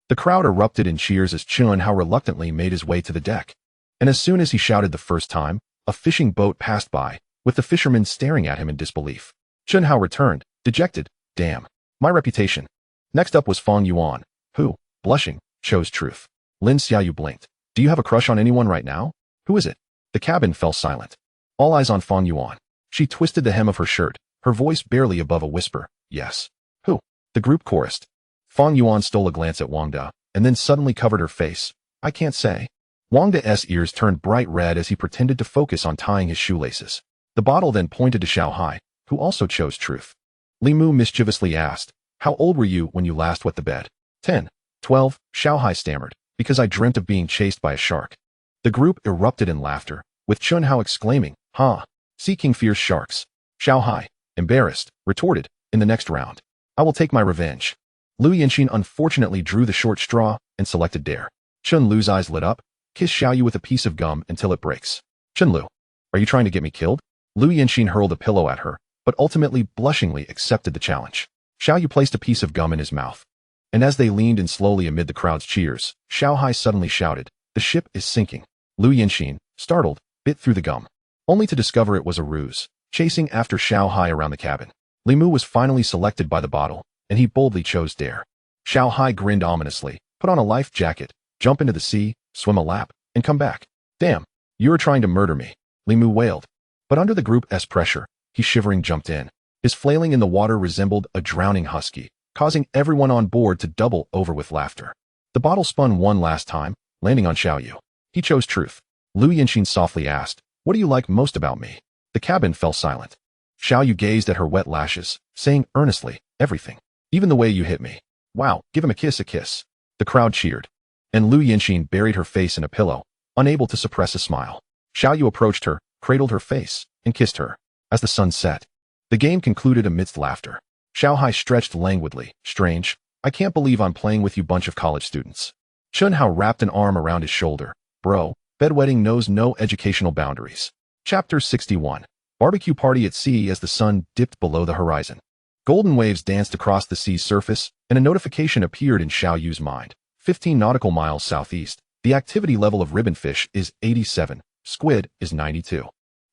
The crowd erupted in cheers as Chun Hao reluctantly made his way to the deck. And as soon as he shouted the first time, a fishing boat passed by, with the fishermen staring at him in disbelief. Chun Hao returned, dejected. "Damn. My reputation." Next up was Fang Yuan, who, blushing, chose truth. Lin Xiaoyu blinked. "Do you have a crush on anyone right now? Who is it?" The cabin fell silent. All eyes on Fang Yuan. She twisted the hem of her shirt, her voice barely above a whisper. "Yes." "Who?" The group chorused. Fang Yuan stole a glance at Wang De, and then suddenly covered her face. "I can't say." Wang De's ears turned bright red as he pretended to focus on tying his shoelaces. The bottle then pointed to Xiao Hai, who also chose truth. Li Mu mischievously asked, "How old were you when you last wet the bed?" 10, 12, Xiao Hai stammered, "Because I dreamt of being chased by a shark." The group erupted in laughter, with Chun Hao exclaiming, "Ha! See King fears sharks." Xiao Hai, embarrassed, retorted, "In the next round, I will take my revenge." Lu Yanqin unfortunately drew the short straw and selected dare. Chun Lu's eyes lit up. "Kiss Xiaoyu with a piece of gum until it breaks." "Chun Lu, are you trying to get me killed?" Lu Yanqin hurled a pillow at her, but ultimately blushingly accepted the challenge. Xiaoyu placed a piece of gum in his mouth. And as they leaned in slowly amid the crowd's cheers, Xiao Hai suddenly shouted, "The ship is sinking." Lu Yanqin, startled, bit through the gum, only to discover it was a ruse, chasing after Xiao Hai around the cabin. Li Mu was finally selected by the bottle, and he boldly chose dare. Xiao Hai grinned ominously, put on a life jacket, jump into the sea, swim a lap, and come back. "Damn, you're trying to murder me," Li Mu wailed. But under the group's pressure, he shivering jumped in. His flailing in the water resembled a drowning husky, causing everyone on board to double over with laughter. The bottle spun one last time, landing on Xiaoyu. He chose truth. Lu Yanqin softly asked, "What do you like most about me?" The cabin fell silent. Xiaoyu gazed at her wet lashes, saying earnestly, "Everything. Even the way you hit me. Wow, give him a kiss, a kiss." The crowd cheered. And Lu Yanqin buried her face in a pillow, unable to suppress a smile. Xiaoyu approached her, cradled her face, and kissed her. As the sun set, the game concluded amidst laughter. Xiao Hai stretched languidly. "Strange. I can't believe I'm playing with you bunch of college students." Chun Hao wrapped an arm around his shoulder. "Bro, bedwetting knows no educational boundaries." Chapter 61. Barbecue party at sea as the sun dipped below the horizon. Golden waves danced across the sea's surface, and a notification appeared in Xiaoyu's mind. 15 nautical miles southeast. The activity level of ribbonfish is 87. Squid is 92.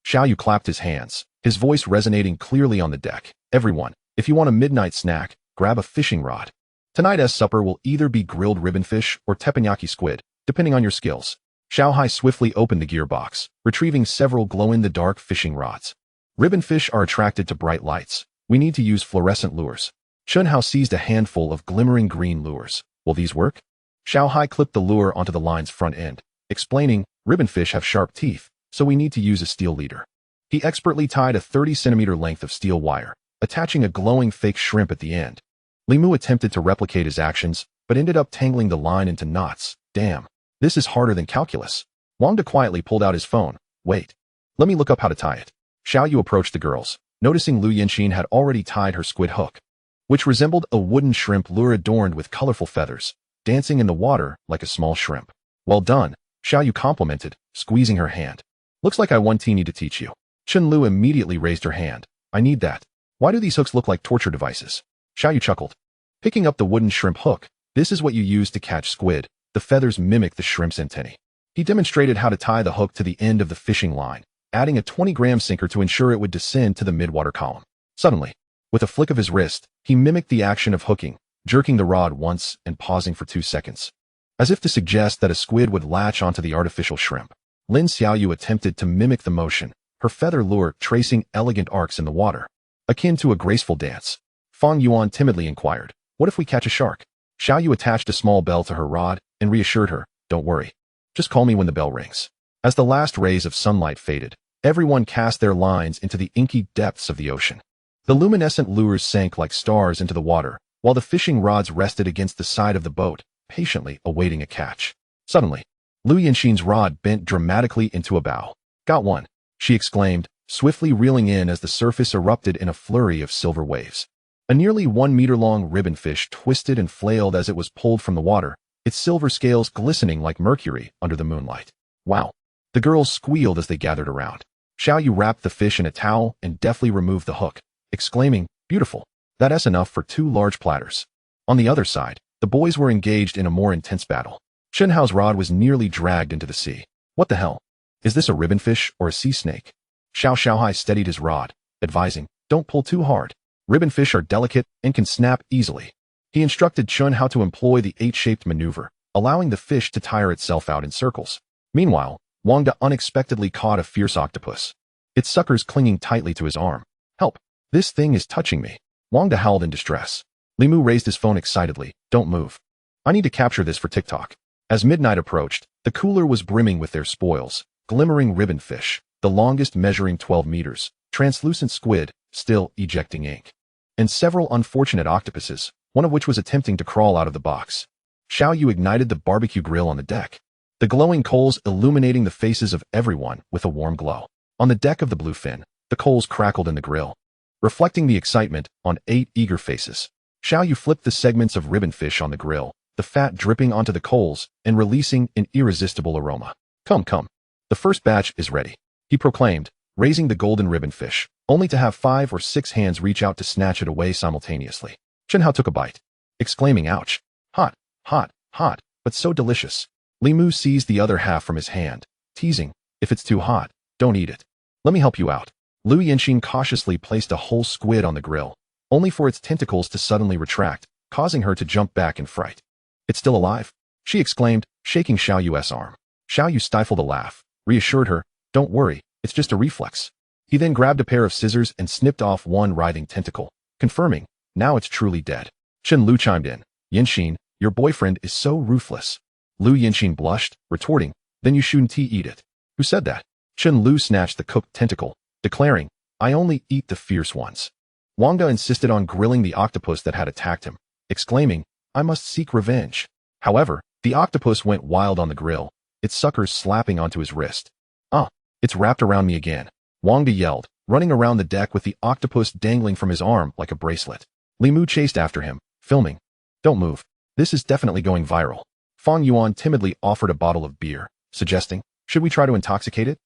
Xiaoyu clapped his hands, his voice resonating clearly on the deck. "Everyone, if you want a midnight snack, grab a fishing rod. Tonight's supper will either be grilled ribbonfish or teppanyaki squid, depending on your skills." Xiao Hai swiftly opened the gearbox, retrieving several glow-in-the-dark fishing rods. Ribbonfish are attracted to bright lights. We need to use fluorescent lures. Chun Hao seized a handful of glimmering green lures. "Will these work?" Xiao Hai clipped the lure onto the line's front end, explaining, "Ribbonfish have sharp teeth, so we need to use a steel leader." He expertly tied a 30-centimeter length of steel wire, attaching a glowing fake shrimp at the end. Li Mu attempted to replicate his actions, but ended up tangling the line into knots. "Damn, this is harder than calculus." Wang De quietly pulled out his phone. "Wait, let me look up how to tie it." Xiaoyu approached the girls, noticing Lu Yanqin had already tied her squid hook, which resembled a wooden shrimp lure adorned with colorful feathers, dancing in the water like a small shrimp. "Well done," Xiaoyu complimented, squeezing her hand. "Looks like I one need to teach you." Chun Lu immediately raised her hand. "I need that. Why do these hooks look like torture devices?" Xiaoyu chuckled. Picking up the wooden shrimp hook, "This is what you use to catch squid. The feathers mimic the shrimp's antennae." He demonstrated how to tie the hook to the end of the fishing line, adding a 20-gram sinker to ensure it would descend to the midwater column. Suddenly, with a flick of his wrist, he mimicked the action of hooking, jerking the rod once and pausing for 2 seconds, as if to suggest that a squid would latch onto the artificial shrimp. Lin Xiaoyu attempted to mimic the motion, her feather lure tracing elegant arcs in the water, akin to a graceful dance. Fang Yuan timidly inquired, "What if we catch a shark?" Xiaoyu attached a small bell to her rod and reassured her, "Don't worry. Just call me when the bell rings." As the last rays of sunlight faded, Everyone cast their lines into the inky depths of the ocean. The luminescent lures sank like stars into the water, while the fishing rods rested against the side of the boat, patiently awaiting a catch. Suddenly, Lu Yanxin's rod bent dramatically into a bow. "Got one," she exclaimed, swiftly reeling in as the surface erupted in a flurry of silver waves. A nearly 1-meter-long ribbonfish twisted and flailed as it was pulled from the water, its silver scales glistening like mercury under the moonlight. "Wow!" The girls squealed as they gathered around. Xiaoyu wrapped the fish in a towel and deftly removed the hook, exclaiming, "Beautiful. That's enough for 2 large platters." On the other side, the boys were engaged in a more intense battle. Shenhao's rod was nearly dragged into the sea. "What the hell? Is this a ribbonfish or a sea snake?" Xiao Xiaohai steadied his rod, advising, "Don't pull too hard. Ribbonfish are delicate and can snap easily." He instructed Chun how to employ the 8-shaped maneuver, allowing the fish to tire itself out in circles. Meanwhile, Wang De unexpectedly caught a fierce octopus, its suckers clinging tightly to his arm. "Help! This thing is touching me." Wang De howled in distress. Li Mu raised his phone excitedly. "Don't move. I need to capture this for TikTok." As midnight approached, the cooler was brimming with their spoils: glimmering ribbonfish, the longest measuring 12 meters, translucent squid, still ejecting ink, and several unfortunate octopuses, one of which was attempting to crawl out of the box. Xiaoyu ignited the barbecue grill on the deck, the glowing coals illuminating the faces of everyone with a warm glow. On the deck of the bluefin, the coals crackled in the grill, reflecting the excitement on 8 eager faces. Xiaoyu flipped the segments of ribbonfish on the grill, the fat dripping onto the coals and releasing an irresistible aroma. Come, come. The first batch is ready," he proclaimed, raising the golden ribbonfish, only to have 5 or 6 hands reach out to snatch it away simultaneously. Shenhao took a bite, exclaiming, "Ouch! Hot, hot, hot, but so delicious." Li Mu seized the other half from his hand, teasing, "If it's too hot, don't eat it. Let me help you out." Lu Yanxin cautiously placed a whole squid on the grill, only for its tentacles to suddenly retract, causing her to jump back in fright. "It's still alive?" she exclaimed, shaking Xiaoyu's arm. Xiaoyu stifled a laugh, reassured her, "Don't worry, it's just a reflex." He then grabbed a pair of scissors and snipped off one writhing tentacle, confirming, "Now it's truly dead." Chen Lu chimed in, "Yanxin, your boyfriend is so ruthless." Lu Yanxin blushed, retorting, "Then you shouldn't eat it." "Who said that?" Chen Lu snatched the cooked tentacle, declaring, "I only eat the fierce ones." Wang De insisted on grilling the octopus that had attacked him, exclaiming, "I must seek revenge." However, the octopus went wild on the grill, its suckers slapping onto his wrist. "Ah, it's wrapped around me again," Wang De yelled, running around the deck with the octopus dangling from his arm like a bracelet. Li Mu chased after him, filming. "Don't move. This is definitely going viral." Fang Yuan timidly offered a bottle of beer, suggesting, "Should we try to intoxicate it?"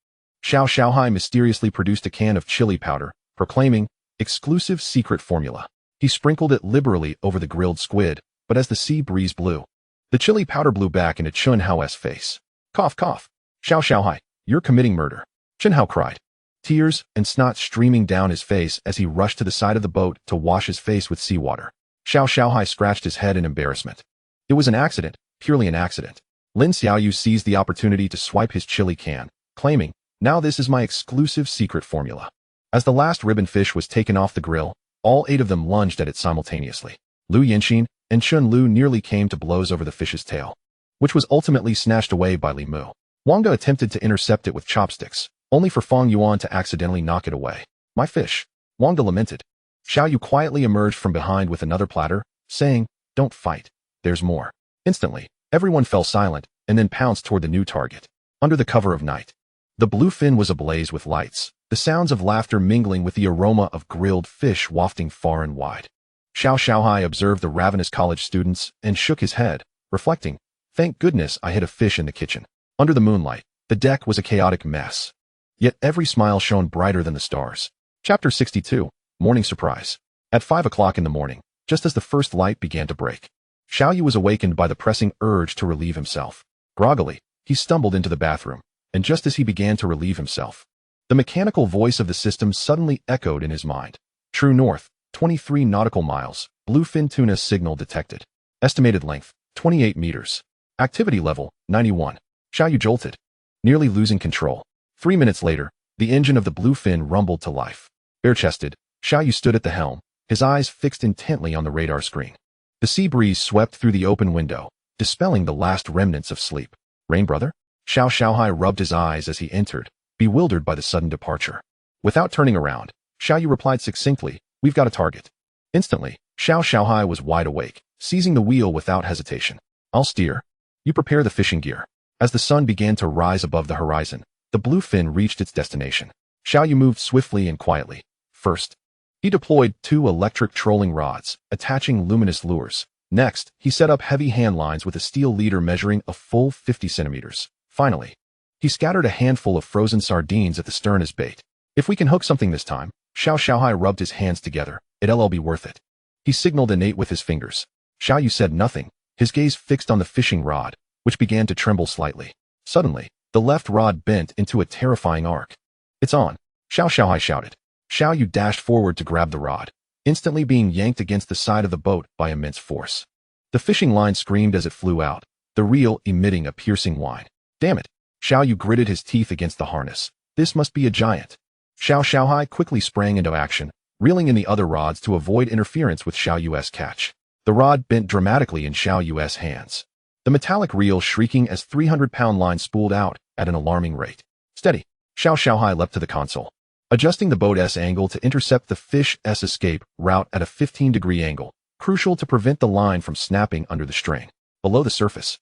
Xiao Xiaohai mysteriously produced a can of chili powder, proclaiming, "Exclusive secret formula." He sprinkled it liberally over the grilled squid, but as the sea breeze blew, the chili powder blew back into Chun Hao's face. "Cough, cough. Xiao Xiaohai, you're committing murder." Chen Hao cried, tears and snot streaming down his face as he rushed to the side of the boat to wash his face with seawater. Xiao Xiaohai scratched his head in embarrassment. It was an accident, purely an accident. Lin Xiaoyu seized the opportunity to swipe his chili can, claiming, "Now this is my exclusive secret formula." As the last ribbon fish was taken off the grill, all 8 of them lunged at it simultaneously. Lu Yanxin and Chun Lu nearly came to blows over the fish's tail, which was ultimately snatched away by Li Mu. Wang De attempted to intercept it with chopsticks, only for Fang Yuan to accidentally knock it away. "My fish," Wang De lamented. Xiaoyu quietly emerged from behind with another platter, saying, "Don't fight. There's more." Instantly, everyone fell silent and then pounced toward the new target. Under the cover of night, the bluefin was ablaze with lights, the sounds of laughter mingling with the aroma of grilled fish wafting far and wide. Xiao Xiaohai observed the ravenous college students and shook his head, reflecting, "Thank goodness I hid a fish in the kitchen." Under the moonlight, the deck was a chaotic mess. Yet every smile shone brighter than the stars. Chapter 62, Morning Surprise. At 5 o'clock in the morning, just as the first light began to break, Xiaoyu was awakened by the pressing urge to relieve himself. Groggily, he stumbled into the bathroom, and just as he began to relieve himself, the mechanical voice of the system suddenly echoed in his mind. "True north, 23 nautical miles, bluefin tuna signal detected. Estimated length, 28 meters. Activity level, 91. Xiaoyu jolted, nearly losing control. 3 minutes later, the engine of the bluefin rumbled to life. Bare-chested, Xiaoyu stood at the helm, his eyes fixed intently on the radar screen. The sea breeze swept through the open window, dispelling the last remnants of sleep. "Rain, brother?" Xiao Xiaohai rubbed his eyes as he entered, bewildered by the sudden departure. Without turning around, Xiao Yu replied succinctly, "We've got a target." Instantly, Xiao Xiaohai was wide awake, seizing the wheel without hesitation. "I'll steer. You prepare the fishing gear." As the sun began to rise above the horizon, the bluefin reached its destination. Xiao Yu moved swiftly and quietly. First, he deployed 2 electric trolling rods, attaching luminous lures. Next, he set up heavy hand lines with a steel leader measuring a full 50 centimeters. Finally, he scattered a handful of frozen sardines at the stern as bait. "If we can hook something this time," Xiao Xiaohai rubbed his hands together, "it'll be worth it." He signaled an 8 with his fingers. Xiao Yu said nothing, his gaze fixed on the fishing rod, which began to tremble slightly. Suddenly, the left rod bent into a terrifying arc. "It's on!" Xiao Xiaohai shouted. Xiao Yu dashed forward to grab the rod, instantly being yanked against the side of the boat by immense force. The fishing line screamed as it flew out, the reel emitting a piercing whine. "Damn it!" Xiao Yu gritted his teeth against the harness. "This must be a giant." Xiao Xiaohai quickly sprang into action, reeling in the other rods to avoid interference with Xiao Yu's catch. The rod bent dramatically in Xiao Yu's hands, the metallic reel shrieking as 300-pound line spooled out at an alarming rate. "Steady!" Xiao Xiaohai leapt to the console, adjusting the boat's angle to intercept the fish's escape route at a 15-degree angle, crucial to prevent the line from snapping under the strain. Below the surface,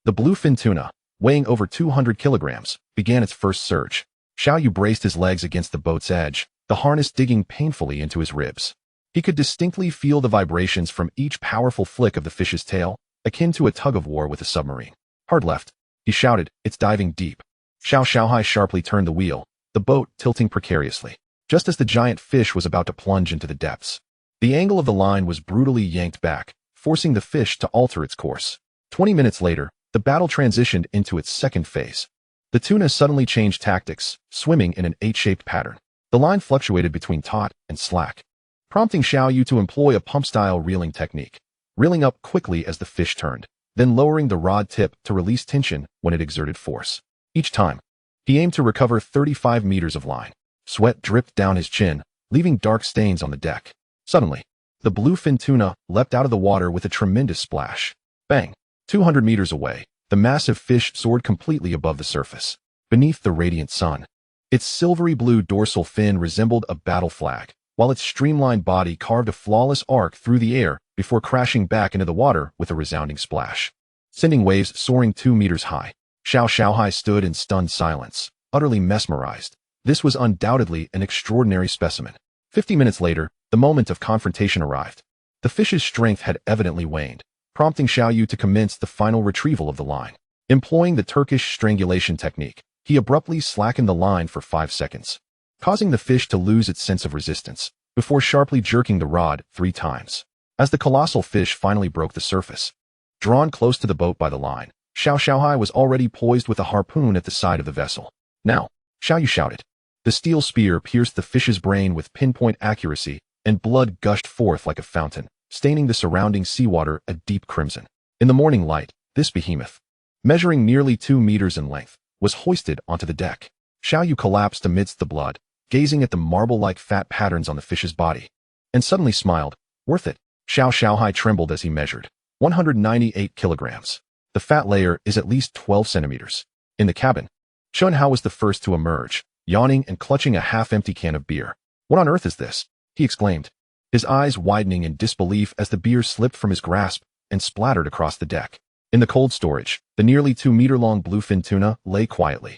the bluefin tuna, weighing over 200 kilograms, began its first surge. Xiao Yu braced his legs against the boat's edge, the harness digging painfully into his ribs. He could distinctly feel the vibrations from each powerful flick of the fish's tail, akin to a tug-of-war with a submarine. "Hard left," he shouted, "it's diving deep." Xiao Xiaohai sharply turned the wheel, the boat tilting precariously. Just as the giant fish was about to plunge into the depths, the angle of the line was brutally yanked back, forcing the fish to alter its course. 20 minutes later, the battle transitioned into its second phase. The tuna suddenly changed tactics, swimming in an 8-shaped pattern. The line fluctuated between taut and slack, prompting Xiao Yu to employ a pump-style reeling technique, reeling up quickly as the fish turned, then lowering the rod tip to release tension when it exerted force. Each time, he aimed to recover 35 meters of line. Sweat dripped down his chin, leaving dark stains on the deck. Suddenly, the bluefin tuna leapt out of the water with a tremendous splash. Bang! 200 meters away, the massive fish soared completely above the surface, beneath the radiant sun. Its silvery blue dorsal fin resembled a battle flag, while its streamlined body carved a flawless arc through the air before crashing back into the water with a resounding splash, sending waves soaring 2 meters high. Xiao Xiaohai stood in stunned silence, utterly mesmerized. This was undoubtedly an extraordinary specimen. 50 minutes later, the moment of confrontation arrived. The fish's strength had evidently waned, prompting Xiao Yu to commence the final retrieval of the line. Employing the Turkish strangulation technique, he abruptly slackened the line for 5 seconds, causing the fish to lose its sense of resistance, before sharply jerking the rod 3 times. As the colossal fish finally broke the surface, drawn close to the boat by the line, Xiao Xiaohai was already poised with a harpoon at the side of the vessel. "Now!" Xiao Yu shouted. The steel spear pierced the fish's brain with pinpoint accuracy, and blood gushed forth like a fountain, staining the surrounding seawater a deep crimson. In the morning light, this behemoth, measuring nearly 2 meters in length, was hoisted onto the deck. Xiao Yu collapsed amidst the blood, gazing at the marble-like fat patterns on the fish's body, and suddenly smiled. "Worth it." Xiao Xiaohai trembled as he measured. 198 kilograms. The fat layer is at least 12 centimeters. In the cabin, Chun Hao was the first to emerge, yawning and clutching a half-empty can of beer. "What on earth is this?" he exclaimed, his eyes widening in disbelief as the beer slipped from his grasp and splattered across the deck. In the cold storage, the nearly 2-meter-long bluefin tuna lay quietly,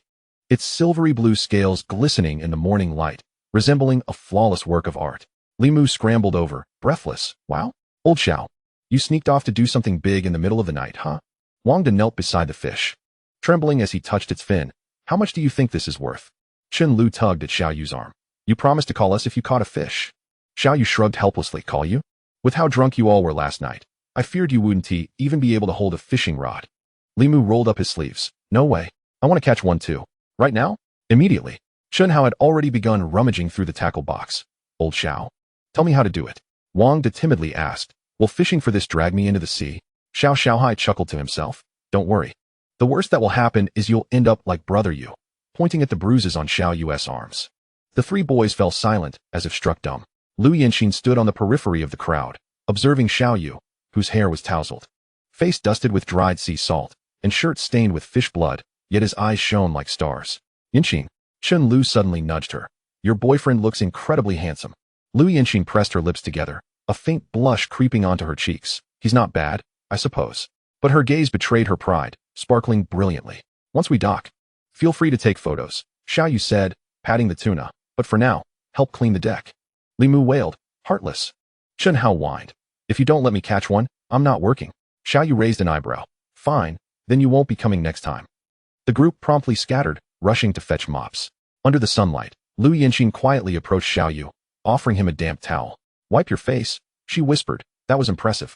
its silvery blue scales glistening in the morning light, resembling a flawless work of art. Li Mu scrambled over, breathless. "Wow, old Xiao, you sneaked off to do something big in the middle of the night, huh?" Wang De knelt beside the fish, trembling as he touched its fin. "How much do you think this is worth?" Chen Lu tugged at Xiao Yu's arm. "You promised to call us if you caught a fish." Xiao Yu shrugged helplessly. "Call you? With how drunk you all were last night, I feared you wouldn't even be able to hold a fishing rod." Li Mu rolled up his sleeves. "No way. I want to catch one too. Right now? Immediately." Chun Hao had already begun rummaging through the tackle box. "Old Xiao, tell me how to do it," Wang De timidly asked. "Will fishing for this drag me into the sea?" Xiao Xiaohai chuckled to himself. "Don't worry. The worst that will happen is you'll end up like Brother Yu," pointing at the bruises on Xiao Yu's arms. The 3 boys fell silent, as if struck dumb. Lu Yanxin stood on the periphery of the crowd, observing Xiao Yu, whose hair was tousled, face dusted with dried sea salt, and shirt stained with fish blood, yet his eyes shone like stars. "Yanxin," Chun Lu suddenly nudged her. Your boyfriend looks incredibly handsome. Lu Yinxin pressed her lips together, a faint blush creeping onto her cheeks. He's not bad, I suppose. But her gaze betrayed her pride, sparkling brilliantly. Once we dock, feel free to take photos, Xiao Yu said, patting the tuna. But for now, help clean the deck. Li Mu wailed, heartless. Chun Hao whined. If you don't let me catch one, I'm not working. Xiao Yu raised an eyebrow. Fine, then you won't be coming next time. The group promptly scattered, rushing to fetch mops. Under the sunlight, Lu Yinxin quietly approached Xiao Yu, offering him a damp towel. Wipe your face, she whispered. That was impressive.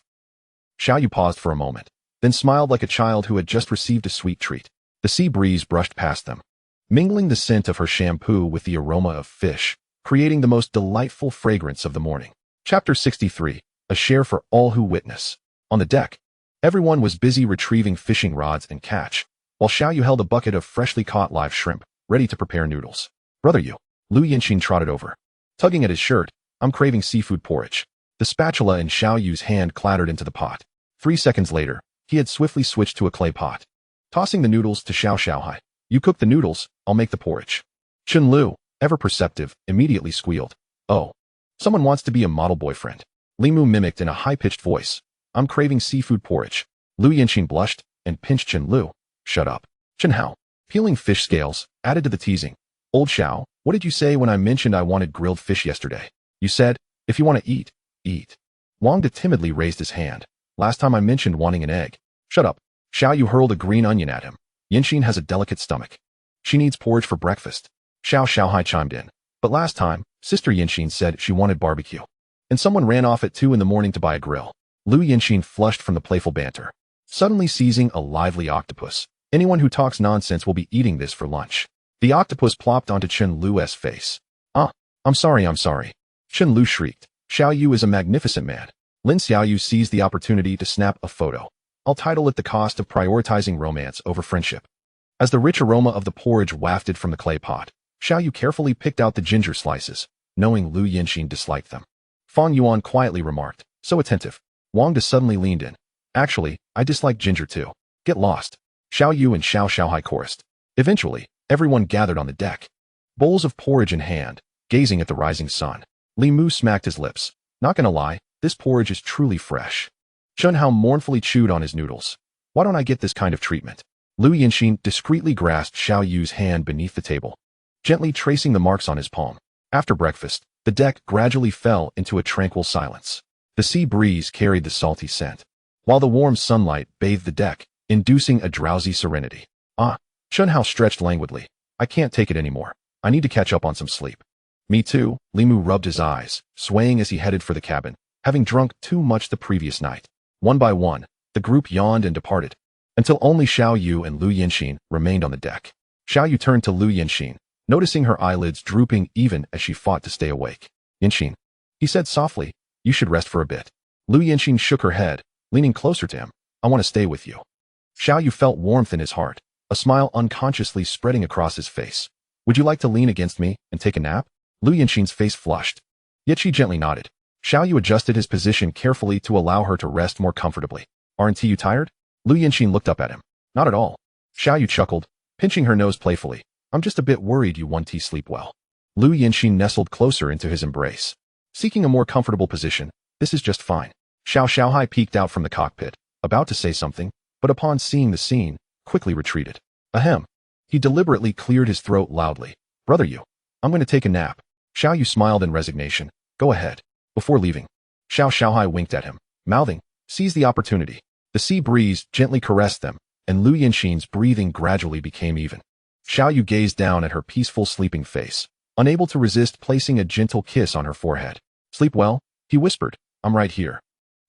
Xiao Yu paused for a moment, then smiled like a child who had just received a sweet treat. The sea breeze brushed past them, mingling the scent of her shampoo with the aroma of fish, creating the most delightful fragrance of the morning. Chapter 63, A Share for All Who Witness. On the deck, everyone was busy retrieving fishing rods and catch, while Xiao Yu held a bucket of freshly caught live shrimp, ready to prepare noodles. Brother Yu, Lu Yinxin trotted over. Tugging at his shirt, I'm craving seafood porridge. The spatula in Xiao Yu's hand clattered into the pot. 3 seconds later, he had swiftly switched to a clay pot. Tossing the noodles to Xiao Xiaohai. You cook the noodles, I'll make the porridge. Chun Lu, ever perceptive, immediately squealed. Oh. Someone wants to be a model boyfriend. Li Mu mimicked in a high-pitched voice. I'm craving seafood porridge. Lu Yinxin blushed and pinched Chun Lu. Shut up. Chun Hao, peeling fish scales, added to the teasing. Old Xiao, what did you say when I mentioned I wanted grilled fish yesterday? You said, if you want to eat, eat. Wang De timidly raised his hand. Last time I mentioned wanting an egg. Shut up. Xiao Yu hurled a green onion at him. Yinxin has a delicate stomach. She needs porridge for breakfast. Xiao Xiaohai chimed in. But last time, Sister Yinxin said she wanted barbecue. And someone ran off at 2 in the morning to buy a grill. Lu Yinxin flushed from the playful banter, suddenly seizing a lively octopus. Anyone who talks nonsense will be eating this for lunch. The octopus plopped onto Chun Lu's face. I'm sorry. Chun Lu shrieked. Xiao Yu is a magnificent man. Lin Xiao Yu seized the opportunity to snap a photo. I'll title it The Cost of Prioritizing Romance Over Friendship. As the rich aroma of the porridge wafted from the clay pot, Xiao Yu carefully picked out the ginger slices, knowing Lu Yinxin disliked them. Fang Yuan quietly remarked, so attentive. Wang De suddenly leaned in. Actually, I dislike ginger too. Get lost. Xiao Yu and Xiao Xiaohai chorused. Eventually, everyone gathered on the deck, bowls of porridge in hand, gazing at the rising sun. Li Mu smacked his lips. Not gonna lie, this porridge is truly fresh. Chun Hao mournfully chewed on his noodles. Why don't I get this kind of treatment? Lu Yinxin discreetly grasped Xiao Yu's hand beneath the table, gently tracing the marks on his palm. After breakfast, the deck gradually fell into a tranquil silence. The sea breeze carried the salty scent, while the warm sunlight bathed the deck, inducing a drowsy serenity. Chun Hao stretched languidly. I can't take it anymore. I need to catch up on some sleep. Me too, Li Mu rubbed his eyes, swaying as he headed for the cabin, having drunk too much the previous night. One by one, the group yawned and departed, until only Xiao Yu and Lu Yinxin remained on the deck. Xiao Yu turned to Lu Yinxin, noticing her eyelids drooping even as she fought to stay awake. Yinxin, he said softly, you should rest for a bit. Lu Yinxin shook her head, leaning closer to him. I want to stay with you. Xiao Yu felt warmth in his heart, a smile unconsciously spreading across his face. Would you like to lean against me and take a nap? Lu Yinxin's face flushed, yet she gently nodded. Xiao Yu adjusted his position carefully to allow her to rest more comfortably. Aren't you tired? Lu Yinxin looked up at him. Not at all. Xiao Yu chuckled, pinching her nose playfully. I'm just a bit worried you won't sleep well. Lu Yinxin nestled closer into his embrace, seeking a more comfortable position. This is just fine. Xiao Xiaohai peeked out from the cockpit, about to say something, but upon seeing the scene, quickly retreated. Ahem. He deliberately cleared his throat loudly. Brother Yu, I'm going to take a nap. Xiao Yu smiled in resignation. Go ahead. Before leaving, Xiao Xiaohai winked at him, mouthing, seize the opportunity. The sea breeze gently caressed them, and Lu Yinxin's breathing gradually became even. Xiao Yu gazed down at her peaceful sleeping face, unable to resist placing a gentle kiss on her forehead. Sleep well, he whispered. I'm right here.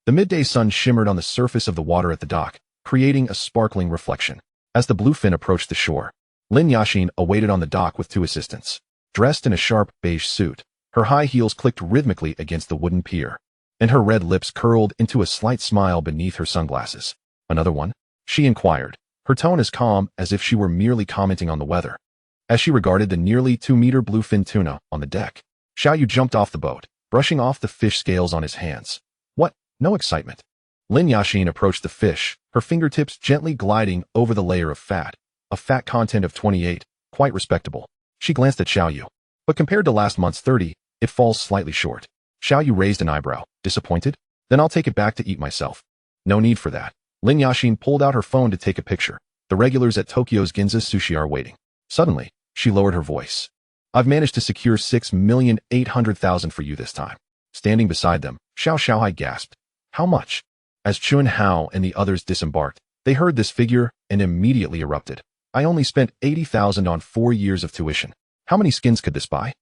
The midday sun shimmered on the surface of the water at the dock, creating a sparkling reflection. As the bluefin approached the shore, Lin Yashin awaited on the dock with 2 assistants. Dressed in a sharp beige suit, her high heels clicked rhythmically against the wooden pier, and her red lips curled into a slight smile beneath her sunglasses. Another one? She inquired, her tone as calm as if she were merely commenting on the weather. As she regarded the nearly 2-meter bluefin tuna on the deck, Xiao Yu jumped off the boat, brushing off the fish scales on his hands. What? No excitement. Lin Yashin approached the fish, her fingertips gently gliding over the layer of fat, a fat content of 28, quite respectable. She glanced at Xiao Yu. But compared to last month's 30, it falls slightly short. Xiao Yu raised an eyebrow. Disappointed? Then I'll take it back to eat myself. No need for that. Lin Yashin pulled out her phone to take a picture. The regulars at Tokyo's Ginza Sushi are waiting. Suddenly, she lowered her voice. I've managed to secure 6,800,000 for you this time. Standing beside them, Xiao Xiaohai gasped. How much? As Chun Hao and the others disembarked, they heard this figure and immediately erupted. I only spent 80,000 on 4 years of tuition. How many skins could this buy?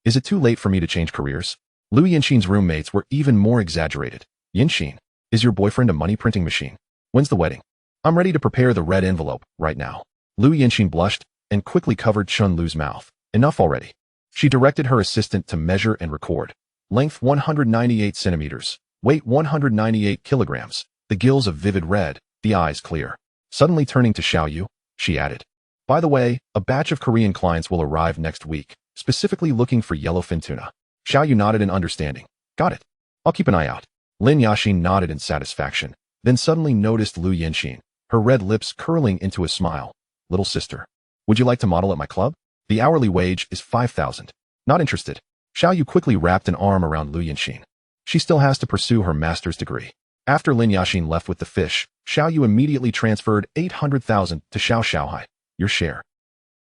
Is it too late for me to change careers? Liu Yinxin's roommates were even more exaggerated. Yinxin, is your boyfriend a money printing machine? When's the wedding? I'm ready to prepare the red envelope right now. Liu Yinxin blushed and quickly covered Chun Lu's mouth. Enough already. She directed her assistant to measure and record. Length 198 centimeters, weight 198 kilograms, the gills of vivid red, the eyes clear. Suddenly turning to Xiao Yu, she added, by the way, a batch of Korean clients will arrive next week, specifically looking for yellowfin tuna. Xiao Yu nodded in understanding. Got it. I'll keep an eye out. Lin Yashin nodded in satisfaction, then suddenly noticed Liu Yinxin, her red lips curling into a smile. Little sister, would you like to model at my club? The hourly wage is 5,000. Not interested. Xiao Yu quickly wrapped an arm around Liu Yinxin. She still has to pursue her master's degree. After Lin Yashin left with the fish, Xiao Yu immediately transferred 800,000 to Xiao Xiaohai, your share.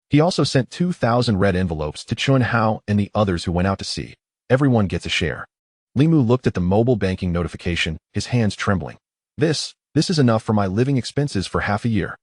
He also sent 2,000 red envelopes to Chun Hao and the others who went out to sea. Everyone gets a share. Limu looked at the mobile banking notification, his hands trembling. This is enough for my living expenses for half a year.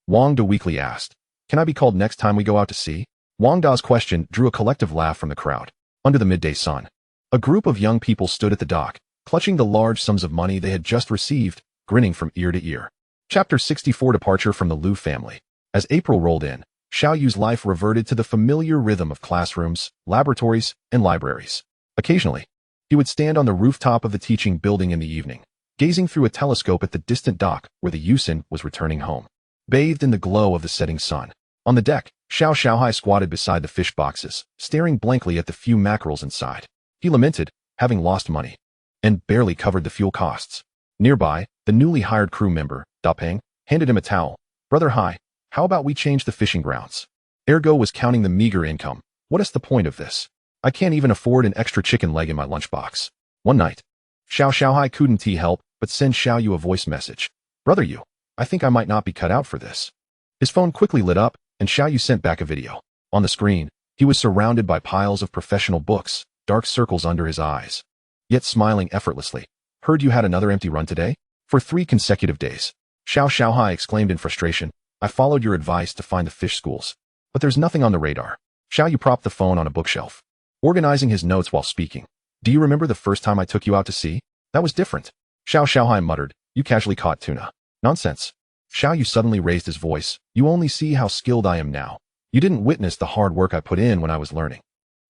Wang Da weakly asked, can I be called next time we go out to sea? Wang Da's question drew a collective laugh from the crowd. Under the midday sun, a group of young people stood at the dock, clutching the large sums of money they had just received, grinning from ear to ear. Chapter 64 Departure from the Liu family. As April rolled in, Xiao Yu's life reverted to the familiar rhythm of classrooms, laboratories, and libraries. Occasionally, he would stand on the rooftop of the teaching building in the evening, gazing through a telescope at the distant dock where the Yusin was returning home. Bathed in the glow of the setting sun. On the deck, Xiao Xiaohai squatted beside the fish boxes, staring blankly at the few mackerels inside. He lamented, having lost money, and barely covered the fuel costs. Nearby, the newly hired crew member, Da Peng, handed him a towel. Brother Hai, how about we change the fishing grounds? Ergo was counting the meager income. What is the point of this? I can't even afford an extra chicken leg in my lunchbox. One night, Xiao Xiaohai couldn't help but send Xiao Yu a voice message. Brother Yu, I think I might not be cut out for this. His phone quickly lit up, and Xiao Yu sent back a video. On the screen, he was surrounded by piles of professional books, dark circles under his eyes. Yet smiling effortlessly. Heard you had another empty run today? For 3 consecutive days. Xiao Xiaohai exclaimed in frustration. I followed your advice to find the fish schools. But there's nothing on the radar. Xiao Yu propped the phone on a bookshelf, organizing his notes while speaking. Do you remember the first time I took you out to sea? That was different. Xiao Xiaohai muttered. You casually caught tuna. Nonsense. Xiao Yu suddenly raised his voice. You only see how skilled I am now. You didn't witness the hard work I put in when I was learning.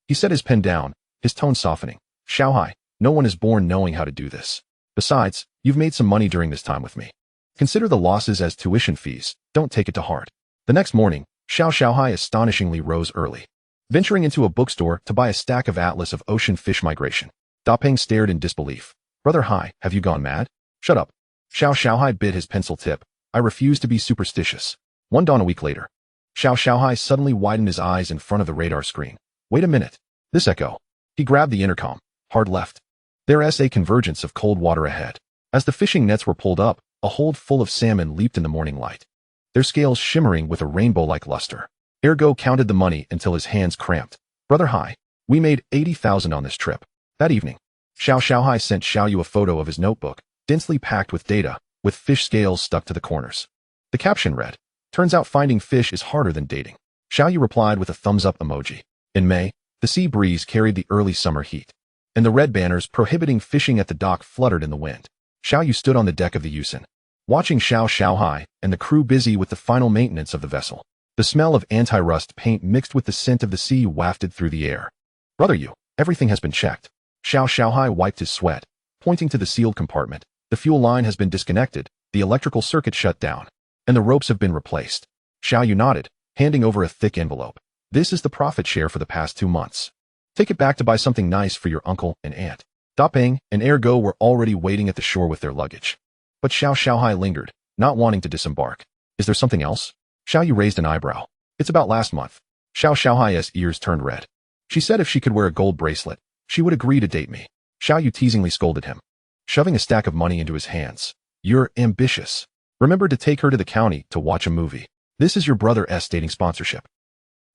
He set his pen down, his tone softening. Xiaohai, no one is born knowing how to do this. Besides, you've made some money during this time with me. Consider the losses as tuition fees. Don't take it to heart. The next morning, Xiao Xiaohai astonishingly rose early, venturing into a bookstore to buy a stack of Atlas of Ocean Fish Migration. Da Peng stared in disbelief. Brother Hai, have you gone mad? Shut up. Xiao Xiaohai bit his pencil tip. I refuse to be superstitious. One dawn a week later. Xiao Xiaohai suddenly widened his eyes in front of the radar screen. Wait a minute. This echo. He grabbed the intercom. Hard left. There's a convergence of cold water ahead. As the fishing nets were pulled up, a hold full of salmon leaped in the morning light, their scales shimmering with a rainbow-like luster. Ergo counted the money until his hands cramped. Brother Hai, we made 80,000 on this trip. That evening, Xiao Xiaohai sent Xiao Yu a photo of his notebook, densely packed with data, with fish scales stuck to the corners. The caption read, turns out finding fish is harder than dating. Xiao Yu replied with a thumbs-up emoji. In May, the sea breeze carried the early summer heat, and the red banners prohibiting fishing at the dock fluttered in the wind. Xiao Yu stood on the deck of the Yusin, watching Xiao Xiaohai and the crew busy with the final maintenance of the vessel. The smell of anti-rust paint mixed with the scent of the sea wafted through the air. Brother Yu, everything has been checked. Xiao Xiaohai wiped his sweat, pointing to the sealed compartment. The fuel line has been disconnected, the electrical circuit shut down, and the ropes have been replaced. Xiao Yu nodded, handing over a thick envelope. This is the profit share for the past 2 months. Take it back to buy something nice for your uncle and aunt. Da Peng and Ergo were already waiting at the shore with their luggage. But Xiao Xiaohai lingered, not wanting to disembark. Is there something else? Xiao Yu raised an eyebrow. It's about last month. Xiao Xiaohai's ears turned red. She said if she could wear a gold bracelet, she would agree to date me. Xiao Yu teasingly scolded him, shoving a stack of money into his hands. You're ambitious. Remember to take her to the county to watch a movie. This is your brother's dating sponsorship.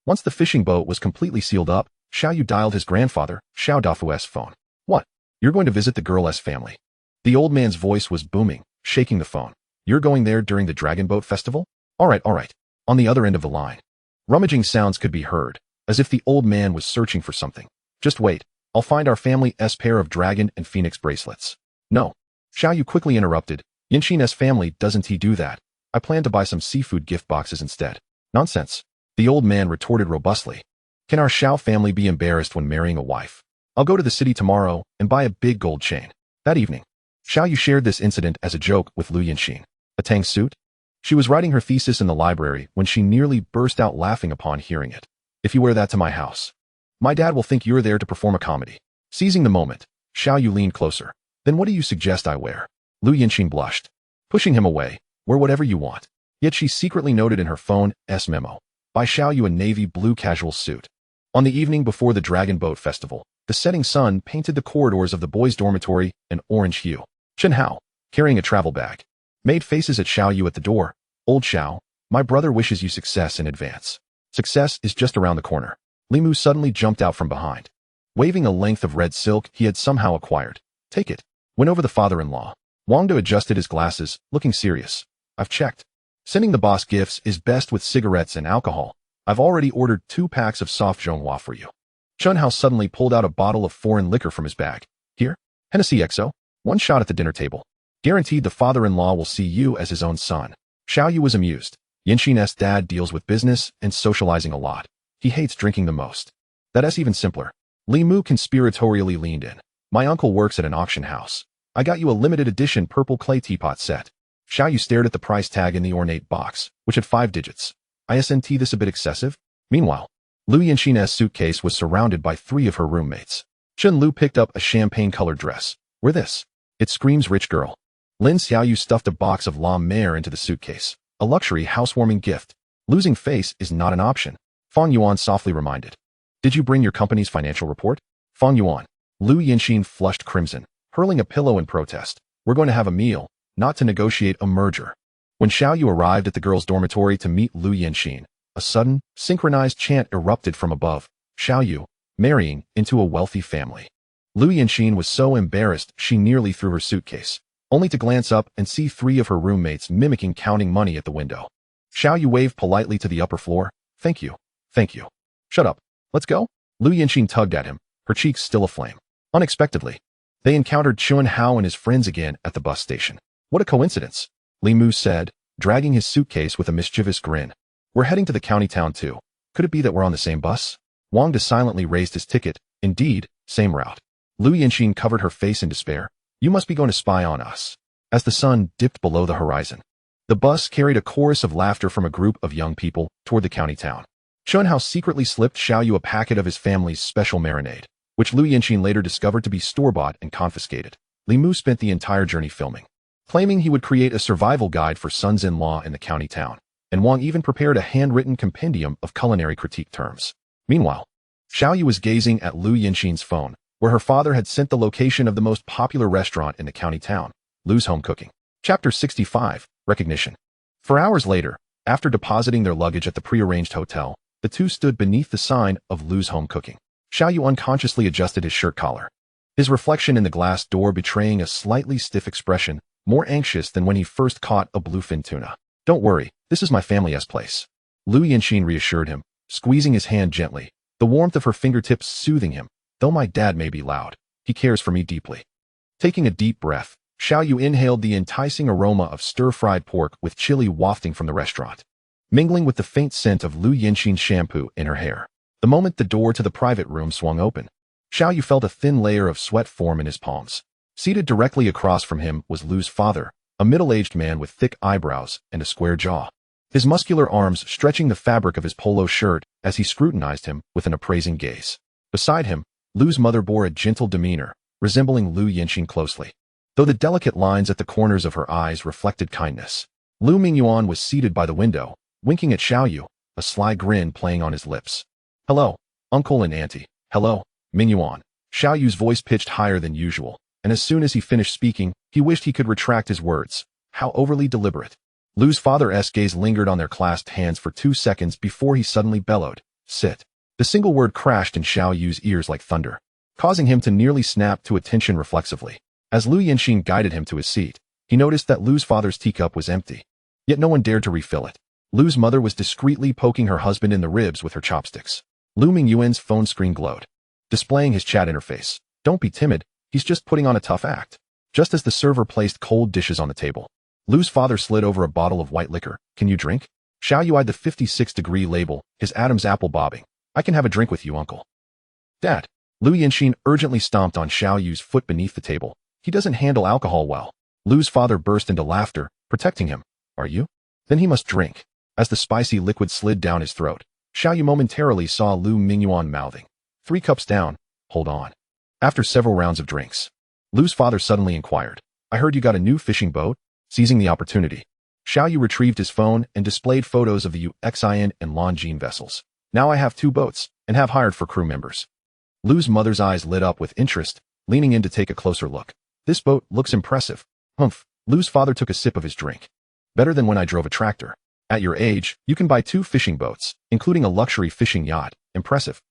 Once the fishing boat was completely sealed up, Xiao Yu dialed his grandfather, Xiao Dafu's phone. What? You're going to visit the girl's family. The old man's voice was booming, shaking the phone. You're going there during the Dragon Boat Festival? All right. On the other end of the line. Rummaging sounds could be heard, as if the old man was searching for something. Just wait. I'll find our family's pair of dragon and phoenix bracelets. No. Xiao Yu quickly interrupted. Yanqin's family doesn't he do that? I plan to buy some seafood gift boxes instead. Nonsense. The old man retorted robustly. Can our Xiao family be embarrassed when marrying a wife? I'll go to the city tomorrow and buy a big gold chain. That evening, Xiao Yu shared this incident as a joke with Lu Yanqin. A tang suit? She was writing her thesis in the library when she nearly burst out laughing upon hearing it. If you wear that to my house, my dad will think you're there to perform a comedy. Seizing the moment, Xiao Yu leaned closer. Then what do you suggest I wear? Lu Yanqin blushed, pushing him away. Wear whatever you want. Yet she secretly noted in her phone's memo, buy Xiao Yu a navy blue casual suit. On the evening before the Dragon Boat Festival, the setting sun painted the corridors of the boys' dormitory an orange hue. Chen Hao, carrying a travel bag, made faces at Xiao Yu at the door. Old Xiao, my brother wishes you success in advance. Success is just around the corner. Li Mu suddenly jumped out from behind, waving a length of red silk he had somehow acquired. Take it. Went over the father-in-law. Wang De adjusted his glasses, looking serious. I've checked. Sending the boss gifts is best with cigarettes and alcohol. I've already ordered 2 packs of soft Zhonghua for you. Chen Hao suddenly pulled out a bottle of foreign liquor from his bag. Here, Hennessy XO. 1 shot at the dinner table. Guaranteed the father-in-law will see you as his own son. Xiao Yu was amused. Yanqin's dad deals with business and socializing a lot. He hates drinking the most. That's even simpler. Li Mu conspiratorially leaned in. My uncle works at an auction house. I got you a limited edition purple clay teapot set. Xiao Yu stared at the price tag in the ornate box, which had 5 digits. Isn't this a bit excessive? Meanwhile, Lu Yanqin's suitcase was surrounded by 3 of her roommates. Chen Lu picked up a champagne-colored dress. Wear this. It screams rich girl. Lin Xiao Yu stuffed a box of La Mer into the suitcase. A luxury housewarming gift. Losing face is not an option. Fang Yuan softly reminded. Did you bring your company's financial report? Fang Yuan. Lu Yanqin flushed crimson, hurling a pillow in protest. We're going to have a meal, not to negotiate a merger. When Xiao Yu arrived at the girls' dormitory to meet Lu Yanqin, a sudden, synchronized chant erupted from above. Xiao Yu, marrying into a wealthy family. Lu Yanqin was so embarrassed she nearly threw her suitcase, only to glance up and see 3 of her roommates mimicking counting money at the window. Xiao Yu waved politely to the upper floor. Thank you. Shut up. Let's go. Lu Yanqin tugged at him, her cheeks still aflame. Unexpectedly, they encountered Chen Hao and his friends again at the bus station. What a coincidence, Li Mu said, dragging his suitcase with a mischievous grin. We're heading to the county town too. Could it be that we're on the same bus? Wang De silently raised his ticket. Indeed, same route. Lu Yanqin covered her face in despair. You must be going to spy on us. As the sun dipped below the horizon, the bus carried a chorus of laughter from a group of young people toward the county town. Chen Hao secretly slipped Xiao Yu a packet of his family's special marinade, which Lu Yanqin later discovered to be store-bought and confiscated. Li Mu spent the entire journey filming, claiming he would create a survival guide for sons-in-law in the county town, and Wang even prepared a handwritten compendium of culinary critique terms. Meanwhile, Xiao Yu was gazing at Lu Yanqin's phone, where her father had sent the location of the most popular restaurant in the county town, Lu's Home Cooking. Chapter 65, Recognition. 4 hours later, after depositing their luggage at the prearranged hotel, the two stood beneath the sign of Lu's Home Cooking. Xiao Yu unconsciously adjusted his shirt collar, his reflection in the glass door betraying a slightly stiff expression, more anxious than when he first caught a bluefin tuna. Don't worry, this is my family's place. Lu Yanqin reassured him, squeezing his hand gently, the warmth of her fingertips soothing him. Though my dad may be loud, he cares for me deeply. Taking a deep breath, Xiao Yu inhaled the enticing aroma of stir-fried pork with chili wafting from the restaurant, mingling with the faint scent of Lu Yanqin's shampoo in her hair. The moment the door to the private room swung open, Xiao Yu felt a thin layer of sweat form in his palms. Seated directly across from him was Lu's father, a middle-aged man with thick eyebrows and a square jaw, his muscular arms stretching the fabric of his polo shirt as he scrutinized him with an appraising gaze. Beside him, Lu's mother bore a gentle demeanor, resembling Lu Yanqin closely, though the delicate lines at the corners of her eyes reflected kindness. Lu Mingyuan was seated by the window, winking at Xiao Yu, a sly grin playing on his lips. Hello, uncle and auntie. Hello, Mingyuan. Xiao Yu's voice pitched higher than usual, and as soon as he finished speaking, he wished he could retract his words. How overly deliberate. Lu's father's gaze lingered on their clasped hands for 2 seconds before he suddenly bellowed, "Sit." The single word crashed in Xiao Yu's ears like thunder, causing him to nearly snap to attention reflexively. As Lu Yinxin guided him to his seat, he noticed that Lu's father's teacup was empty. Yet no one dared to refill it. Lu's mother was discreetly poking her husband in the ribs with her chopsticks. Lu Mingyuan's phone screen glowed, displaying his chat interface. "Don't be timid, he's just putting on a tough act." Just as the server placed cold dishes on the table, Lu's father slid over a bottle of white liquor. "Can you drink?" Xiao Yu eyed the 56-degree label, his Adam's apple bobbing. "I can have a drink with you, uncle." "Dad." Lu Yinxin urgently stomped on Xiao Yu's foot beneath the table. "He doesn't handle alcohol well." Lu's father burst into laughter, protecting him. "Are you? Then he must drink." As the spicy liquid slid down his throat, Xiao Yu momentarily saw Lu Mingyuan mouthing, "3 cups down, hold on." After several rounds of drinks, Lu's father suddenly inquired, "I heard you got a new fishing boat?" Seizing the opportunity, Xiao Yu retrieved his phone and displayed photos of the Xin and Longjin vessels. "Now I have 2 boats, and have hired for crew members." Lu's mother's eyes lit up with interest, leaning in to take a closer look. "This boat looks impressive." "Humph." Lu's father took a sip of his drink. "Better than when I drove a tractor." "At your age, you can buy 2 fishing boats, including a luxury fishing yacht. Impressive."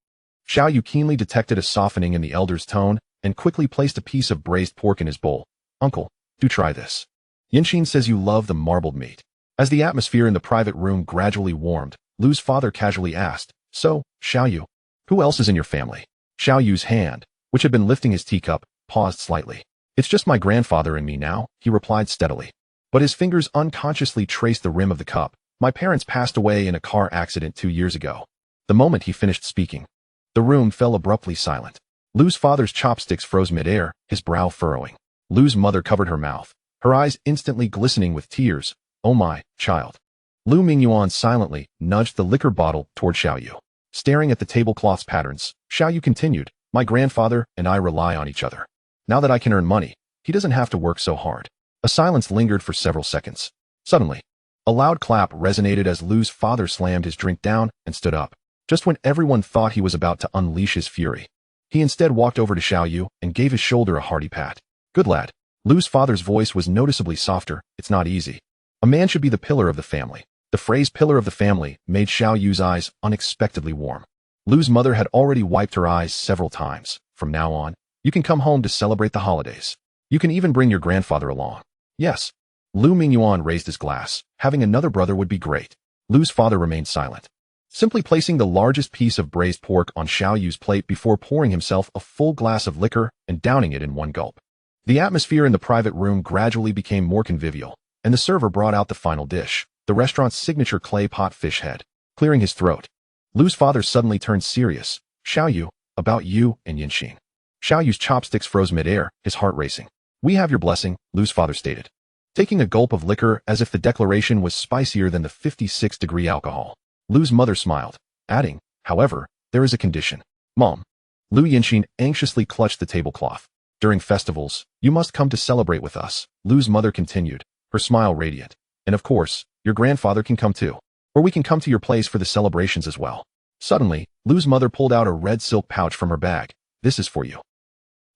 Xiao Yu keenly detected a softening in the elder's tone and quickly placed a piece of braised pork in his bowl. "Uncle, do try this. Yinxin says you love the marbled meat." As the atmosphere in the private room gradually warmed, Lu's father casually asked, "So, Xiao Yu, who else is in your family?" Xiao Yu's hand, which had been lifting his teacup, paused slightly. "It's just my grandfather and me now," he replied steadily. But his fingers unconsciously traced the rim of the cup. "My parents passed away in a car accident 2 years ago." The moment he finished speaking, the room fell abruptly silent. Lu's father's chopsticks froze midair, his brow furrowing. Lu's mother covered her mouth, her eyes instantly glistening with tears. "Oh my, child." Lu Mingyuan silently nudged the liquor bottle toward Xiao Yu. Staring at the tablecloth's patterns, Xiao Yu continued, "My grandfather and I rely on each other. Now that I can earn money, he doesn't have to work so hard." A silence lingered for several seconds. Suddenly, a loud clap resonated as Lu's father slammed his drink down and stood up. Just when everyone thought he was about to unleash his fury, he instead walked over to Xiao Yu and gave his shoulder a hearty pat. "Good lad." Lu's father's voice was noticeably softer. "It's not easy. A man should be the pillar of the family." The phrase pillar of the family made Xiao Yu's eyes unexpectedly warm. Lu's mother had already wiped her eyes several times. "From now on, you can come home to celebrate the holidays. You can even bring your grandfather along." "Yes." Lu Mingyuan raised his glass. Having another brother would be great. Lu's father remained silent, simply placing the largest piece of braised pork on Xiao Yu's plate before pouring himself a full glass of liquor and downing it in one gulp. The atmosphere in the private room gradually became more convivial, and the server brought out the final dish, the restaurant's signature clay pot fish head. Clearing his throat, Lu's father suddenly turned serious. "Xiao Yu, about you and Yinxin." Xiao Yu's chopsticks froze midair, his heart racing. "We have your blessing," Lu's father stated, taking a gulp of liquor as if the declaration was spicier than the 56-degree alcohol. Lu's mother smiled, adding, "However, there is a condition." "Mom." Lu Yinxin anxiously clutched the tablecloth. "During festivals, you must come to celebrate with us," Lu's mother continued, her smile radiant. "And of course, your grandfather can come too. Or we can come to your place for the celebrations as well." Suddenly, Lu's mother pulled out a red silk pouch from her bag. "This is for you."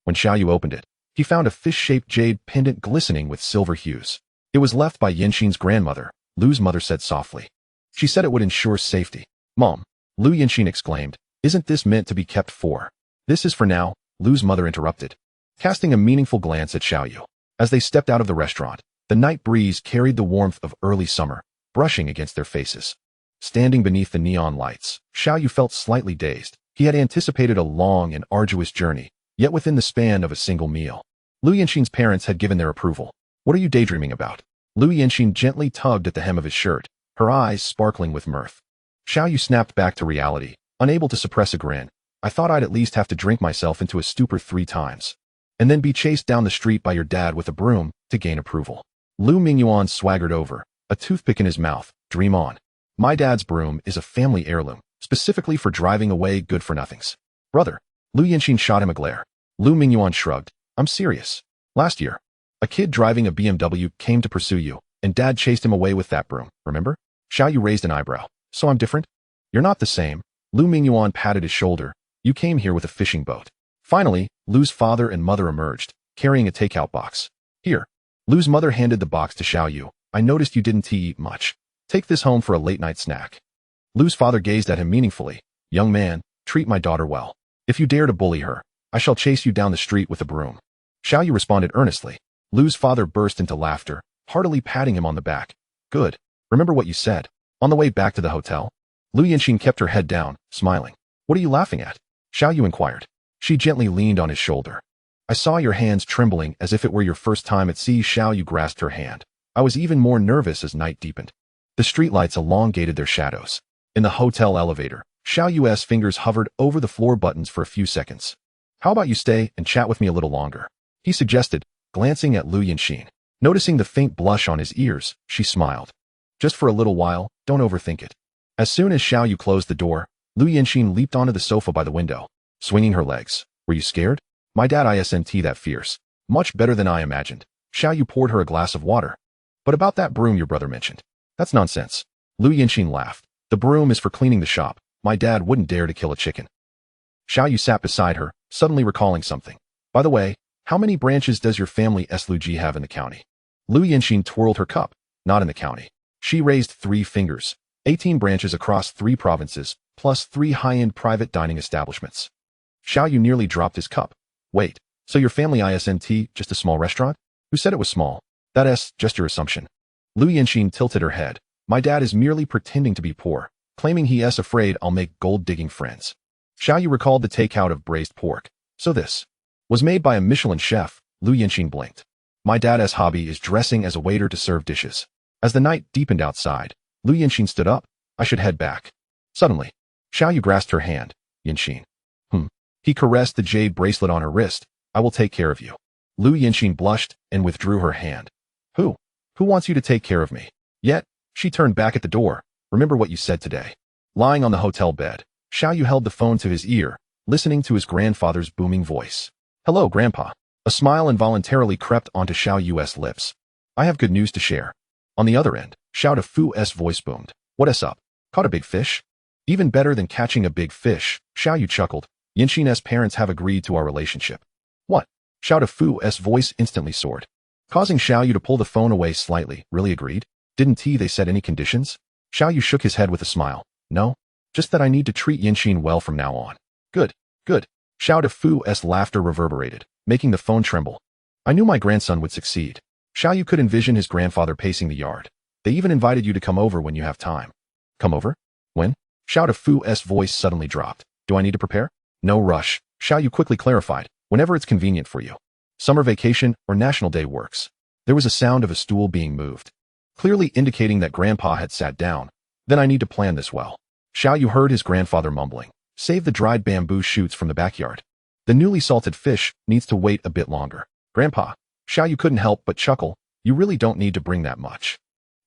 When Xiao Yu opened it, he found a fish-shaped jade pendant glistening with silver hues. "It was left by Yinxin's grandmother," Lu's mother said softly. "She said it would ensure safety." "Mom," Lu Yinxin exclaimed, "isn't this meant to be kept for?" "This is for now," Lu's mother interrupted, casting a meaningful glance at Xiao Yu. As they stepped out of the restaurant, the night breeze carried the warmth of early summer, brushing against their faces. Standing beneath the neon lights, Xiao Yu felt slightly dazed. He had anticipated a long and arduous journey, yet within the span of a single meal. Lu Yinxin's parents had given their approval. "What are you daydreaming about?" Lu Yinxin gently tugged at the hem of his shirt, her eyes sparkling with mirth. Xiao Yu snapped back to reality, unable to suppress a grin. "I thought I'd at least have to drink myself into a stupor 3 times. And then be chased down the street by your dad with a broom to gain approval." Lu Mingyuan swaggered over, a toothpick in his mouth. "Dream on. My dad's broom is a family heirloom, specifically for driving away good-for-nothings." "Brother." Lu Yinxin shot him a glare. Lu Mingyuan shrugged. "I'm serious. Last year, a kid driving a BMW came to pursue you, and dad chased him away with that broom, remember?" Xiao Yu raised an eyebrow. "So I'm different?" "You're not the same, Lu Mingyuan patted his shoulder. You came here with a fishing boat. Finally, Lu's father and mother emerged, carrying a takeout box. Here. Lu's mother handed the box to Xiao Yu. I noticed you didn't eat much. Take this home for a late-night snack. Lu's father gazed at him meaningfully. Young man, treat my daughter well. If you dare to bully her, I shall chase you down the street with a broom. Xiao Yu responded earnestly. Lu's father burst into laughter, heartily patting him on the back. Good. Remember what you said. On the way back to the hotel, Lu Yanxin kept her head down, smiling. What are you laughing at? Xiao Yu inquired. She gently leaned on his shoulder. I saw your hands trembling as if it were your first time at sea. Xiao Yu grasped her hand. I was even more nervous as night deepened. The streetlights elongated their shadows. In the hotel elevator, Xiao Yu's fingers hovered over the floor buttons for a few seconds. How about you stay and chat with me a little longer? He suggested, glancing at Lu Yanxin. Noticing the faint blush on his ears, she smiled. Just for a little while, don't overthink it. As soon as Xiao Yu closed the door, Lu Yanxin leaped onto the sofa by the window, swinging her legs. Were you scared? My dad isn't that fierce. Much better than I imagined. Xiao Yu poured her a glass of water. But about that broom your brother mentioned. That's nonsense. Lu Yanxin laughed. The broom is for cleaning the shop. My dad wouldn't dare to kill a chicken. Xiao Yu sat beside her, suddenly recalling something. By the way, how many branches does your family Luji have in the county? Lu Yanxin twirled her cup. Not in the county. She raised 3 fingers. 18 branches across 3 provinces, plus 3 high-end private dining establishments. Xiao Yu nearly dropped his cup. Wait, so your family isn't just a small restaurant? Who said it was small? That's just your assumption. Lu Yanxin tilted her head. My dad is merely pretending to be poor, claiming he is afraid I'll make gold-digging friends. Xiao Yu recalled the takeout of braised pork. So this was made by a Michelin chef. Lu Yanxin blinked. My dad's hobby is dressing as a waiter to serve dishes. As the night deepened outside, Lu Yanxin stood up. I should head back. Suddenly, Xiao Yu grasped her hand. Yanxin. He caressed the jade bracelet on her wrist. I will take care of you. Lu Yanxin blushed and withdrew her hand. Who? Who wants you to take care of me? Yet, she turned back at the door. Remember what you said today. Lying on the hotel bed, Xiao Yu held the phone to his ear, listening to his grandfather's booming voice. Hello, Grandpa. A smile involuntarily crept onto Xiao Yu's lips. I have good news to share. On the other end, Xiao Fu's voice boomed. What's up? Caught a big fish? Even better than catching a big fish, Xiao Yu chuckled. Yanxin's parents have agreed to our relationship. What? Xiao Fu's voice instantly soared, causing Xiao Yu to pull the phone away slightly. Really agreed? Didn't they set any conditions? Xiao Yu shook his head with a smile. No, just that I need to treat Yanxin well from now on. Good, good. Xiao Fu's laughter reverberated, making the phone tremble. I knew my grandson would succeed. Xiao Yu could envision his grandfather pacing the yard. They even invited you to come over when you have time. Come over? When? Xiao Fu's voice suddenly dropped. Do I need to prepare? No rush, Xiao Yu quickly clarified. Whenever it's convenient for you. Summer vacation or National Day works. There was a sound of a stool being moved, clearly indicating that Grandpa had sat down. Then I need to plan this well. Xiao Yu heard his grandfather mumbling. Save the dried bamboo shoots from the backyard. The newly salted fish needs to wait a bit longer. Grandpa. Xiao Yu couldn't help but chuckle. You really don't need to bring that much.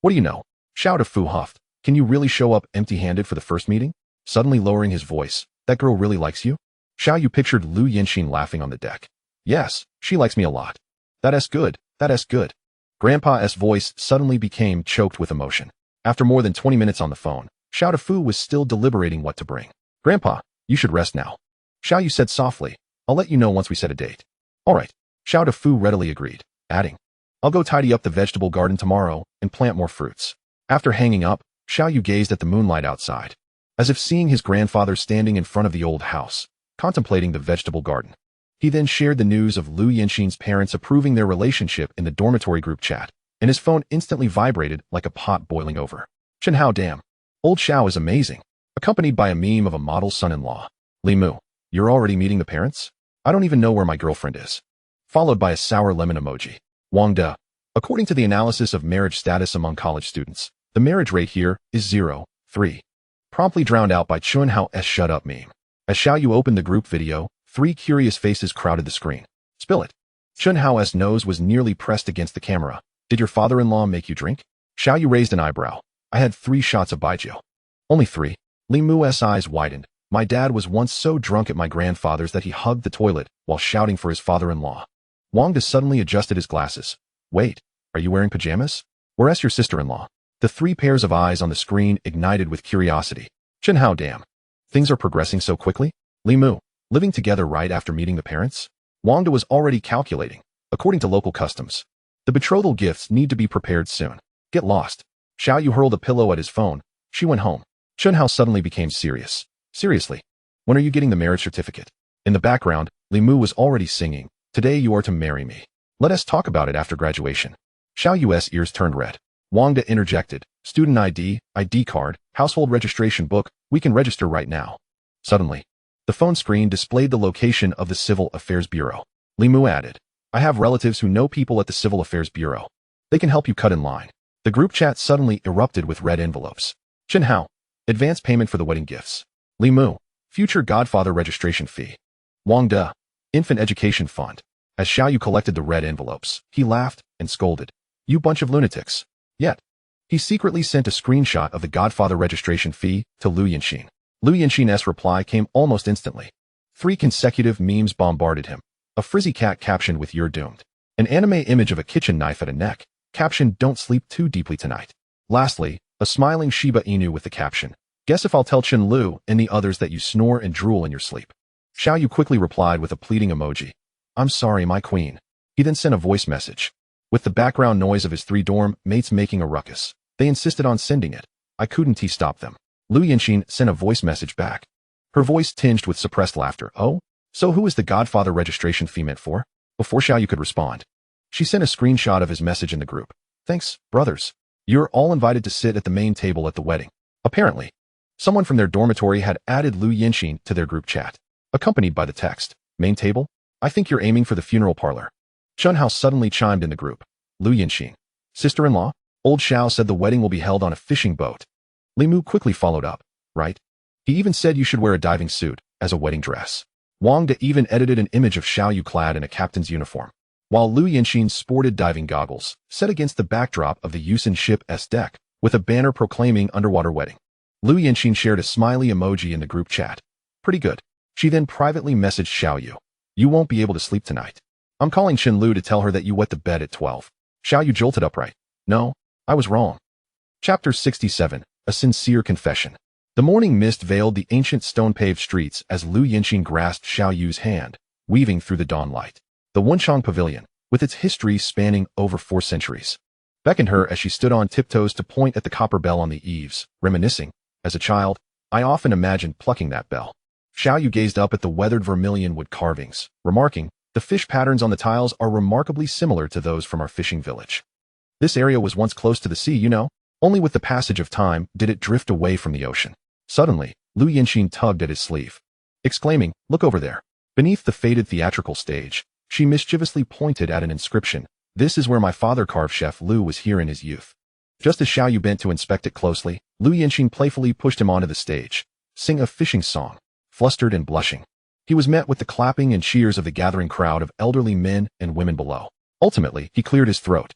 What do you know? Xiao Fu huffed. Can you really show up empty-handed for the first meeting? Suddenly lowering his voice. That girl really likes you? Xiao Yu pictured Lu Yanxin laughing on the deck. Yes, she likes me a lot. That's good, that's good. Grandpa's voice suddenly became choked with emotion. After more than 20 minutes on the phone, Xiao Fu was still deliberating what to bring. Grandpa, you should rest now. Xiao Yu said softly. I'll let you know once we set a date. All right. Xiao Fu readily agreed, adding, I'll go tidy up the vegetable garden tomorrow and plant more fruits. After hanging up, Xiao Yu gazed at the moonlight outside, as if seeing his grandfather standing in front of the old house, contemplating the vegetable garden. He then shared the news of Lu Yanxin's parents approving their relationship in the dormitory group chat, and his phone instantly vibrated like a pot boiling over. Chenhao damn. Old Xiao is amazing, accompanied by a meme of a model son-in-law. Li Mu, you're already meeting the parents? I don't even know where my girlfriend is. Followed by a sour lemon emoji. Wang De. According to the analysis of marriage status among college students, the marriage rate here is 0.3. Promptly drowned out by Chunhao's shut up meme. As Xiao Yu opened the group video, 3 curious faces crowded the screen. Spill it. Chunhao's nose was nearly pressed against the camera. Did your father-in-law make you drink? Xiao Yu raised an eyebrow. I had 3 shots of baijiu. Only 3. Li Mu's eyes widened. My dad was once so drunk at my grandfather's that he hugged the toilet while shouting for his father-in-law. Wang De suddenly adjusted his glasses. Wait, are you wearing pajamas? Where's your sister-in-law? The 3 pairs of eyes on the screen ignited with curiosity. Chenhao damn. Things are progressing so quickly? Li Mu, living together right after meeting the parents? Wang De was already calculating, according to local customs. The betrothal gifts need to be prepared soon. Get lost. Xiao Yu hurled a pillow at his phone. She went home. Chun Hao suddenly became serious. Seriously? When are you getting the marriage certificate? In the background, Li Mu was already singing, "Today you are to marry me. Let us talk about it after graduation." Xiao Yu's ears turned red. Wang De interjected, "Student ID card, household registration book, we can register right now." Suddenly, the phone screen displayed the location of the Civil Affairs Bureau. Li Mu added, "I have relatives who know people at the Civil Affairs Bureau. They can help you cut in line." The group chat suddenly erupted with red envelopes. Chen Hao, advance payment for the wedding gifts. Li Mu, future godfather registration fee. Wang De, infant education fund. As Xiao Yu collected the red envelopes, he laughed and scolded, "You bunch of lunatics." Yet, he secretly sent a screenshot of the godfather registration fee to Lu Yanxin. Lu Yanxin's reply came almost instantly. 3 consecutive memes bombarded him. A frizzy cat captioned with "You're doomed." An anime image of a kitchen knife at a neck, captioned "Don't sleep too deeply tonight." Lastly, a smiling Shiba Inu with the caption, "Guess if I'll tell Chen Lu and the others that you snore and drool in your sleep." Xiao Yu quickly replied with a pleading emoji, "I'm sorry, my queen." He then sent a voice message. With the background noise of his 3 dorm mates making a ruckus, they insisted on sending it. I couldn't stop them. Lu Yanxin sent a voice message back. Her voice tinged with suppressed laughter. "Oh? So who is the godfather registration fee meant for?" Before Xiao Yu could respond, she sent a screenshot of his message in the group. "Thanks, brothers. You're all invited to sit at the main table at the wedding." Apparently, someone from their dormitory had added Lu Yanxin to their group chat, accompanied by the text, "Main table? I think you're aiming for the funeral parlor." Chun Hao suddenly chimed in the group. "Lu Yanxin, sister-in-law?" Old Xiao said the wedding will be held on a fishing boat. Li Mu quickly followed up, "Right? He even said you should wear a diving suit as a wedding dress." Wang De even edited an image of Xiao Yu clad in a captain's uniform, while Lu Yanxin sported diving goggles, set against the backdrop of the Yusen ship's deck, with a banner proclaiming underwater wedding. Lu Yanxin shared a smiley emoji in the group chat. "Pretty good." She then privately messaged Xiao Yu, "You won't be able to sleep tonight. I'm calling Chen Lu to tell her that you wet the bed at 12. Xiao Yu jolted upright. "No, I was wrong." Chapter 67, A Sincere Confession. The morning mist veiled the ancient stone-paved streets as Lu Yanxin grasped Xiao Yu's hand, weaving through the dawn light. The Wenchang Pavilion, with its history spanning over 4 centuries, beckoned her as she stood on tiptoes to point at the copper bell on the eaves, reminiscing, "As a child, I often imagined plucking that bell." Xiao Yu gazed up at the weathered vermilion wood carvings, remarking, "The fish patterns on the tiles are remarkably similar to those from our fishing village. This area was once close to the sea, you know. Only with the passage of time did it drift away from the ocean." Suddenly, Lu Yanxin tugged at his sleeve, exclaiming, "Look over there." Beneath the faded theatrical stage, she mischievously pointed at an inscription. "This is where my father carved Chef Lu was here in his youth." Just as Xiao Yu bent to inspect it closely, Lu Yanxin playfully pushed him onto the stage, sing a fishing song. Flustered and blushing, he was met with the clapping and cheers of the gathering crowd of elderly men and women below. Ultimately, he cleared his throat,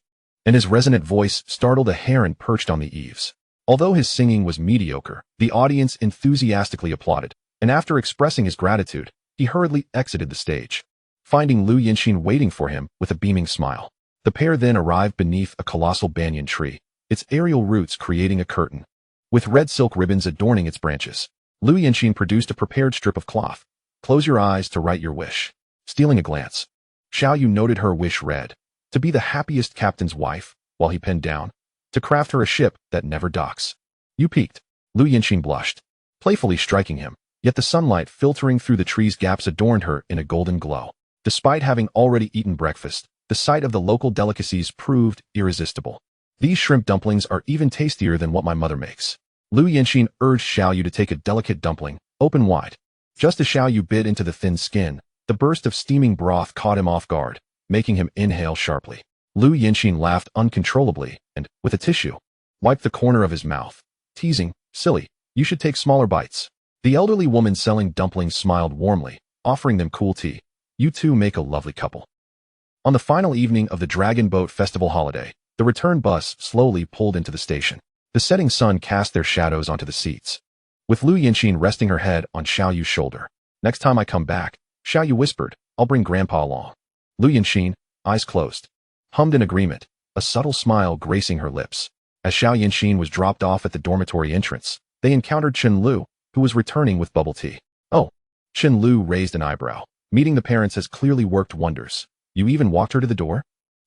and his resonant voice startled a heron perched on the eaves. Although his singing was mediocre, the audience enthusiastically applauded, and after expressing his gratitude, he hurriedly exited the stage, finding Lu Yanxin waiting for him with a beaming smile. The pair then arrived beneath a colossal banyan tree, its aerial roots creating a curtain, with red silk ribbons adorning its branches. Lu Yanxin produced a prepared strip of cloth. "Close your eyes to write your wish." Stealing a glance, Xiao Yu noted her wish read, "To be the happiest captain's wife," while he penned down, "To craft her a ship that never docks." "You peaked." Lu Yanxin blushed, playfully striking him, yet the sunlight filtering through the tree's gaps adorned her in a golden glow. Despite having already eaten breakfast, the sight of the local delicacies proved irresistible. "These shrimp dumplings are even tastier than what my mother makes." Lu Yanxin urged Xiao Yu to take a delicate dumpling, open wide. Just as Xiao Yu bit into the thin skin, the burst of steaming broth caught him off guard, making him inhale sharply. Lu Yanxin laughed uncontrollably and, with a tissue, wiped the corner of his mouth, teasing, "Silly, you should take smaller bites." The elderly woman selling dumplings smiled warmly, offering them cool tea. "You two make a lovely couple." On the final evening of the Dragon Boat Festival holiday, the return bus slowly pulled into the station. The setting sun cast their shadows onto the seats, with Lu Yanxin resting her head on Xiao Yu's shoulder. "Next time I come back," Xiao Yu whispered, "I'll bring Grandpa along." Lu Yanxin, eyes closed, hummed in agreement, a subtle smile gracing her lips. As Xiao Yanxin was dropped off at the dormitory entrance, they encountered Chen Lu, who was returning with bubble tea. Oh. Chen Lu raised an eyebrow. Meeting the parents has clearly worked wonders. You even walked her to the door?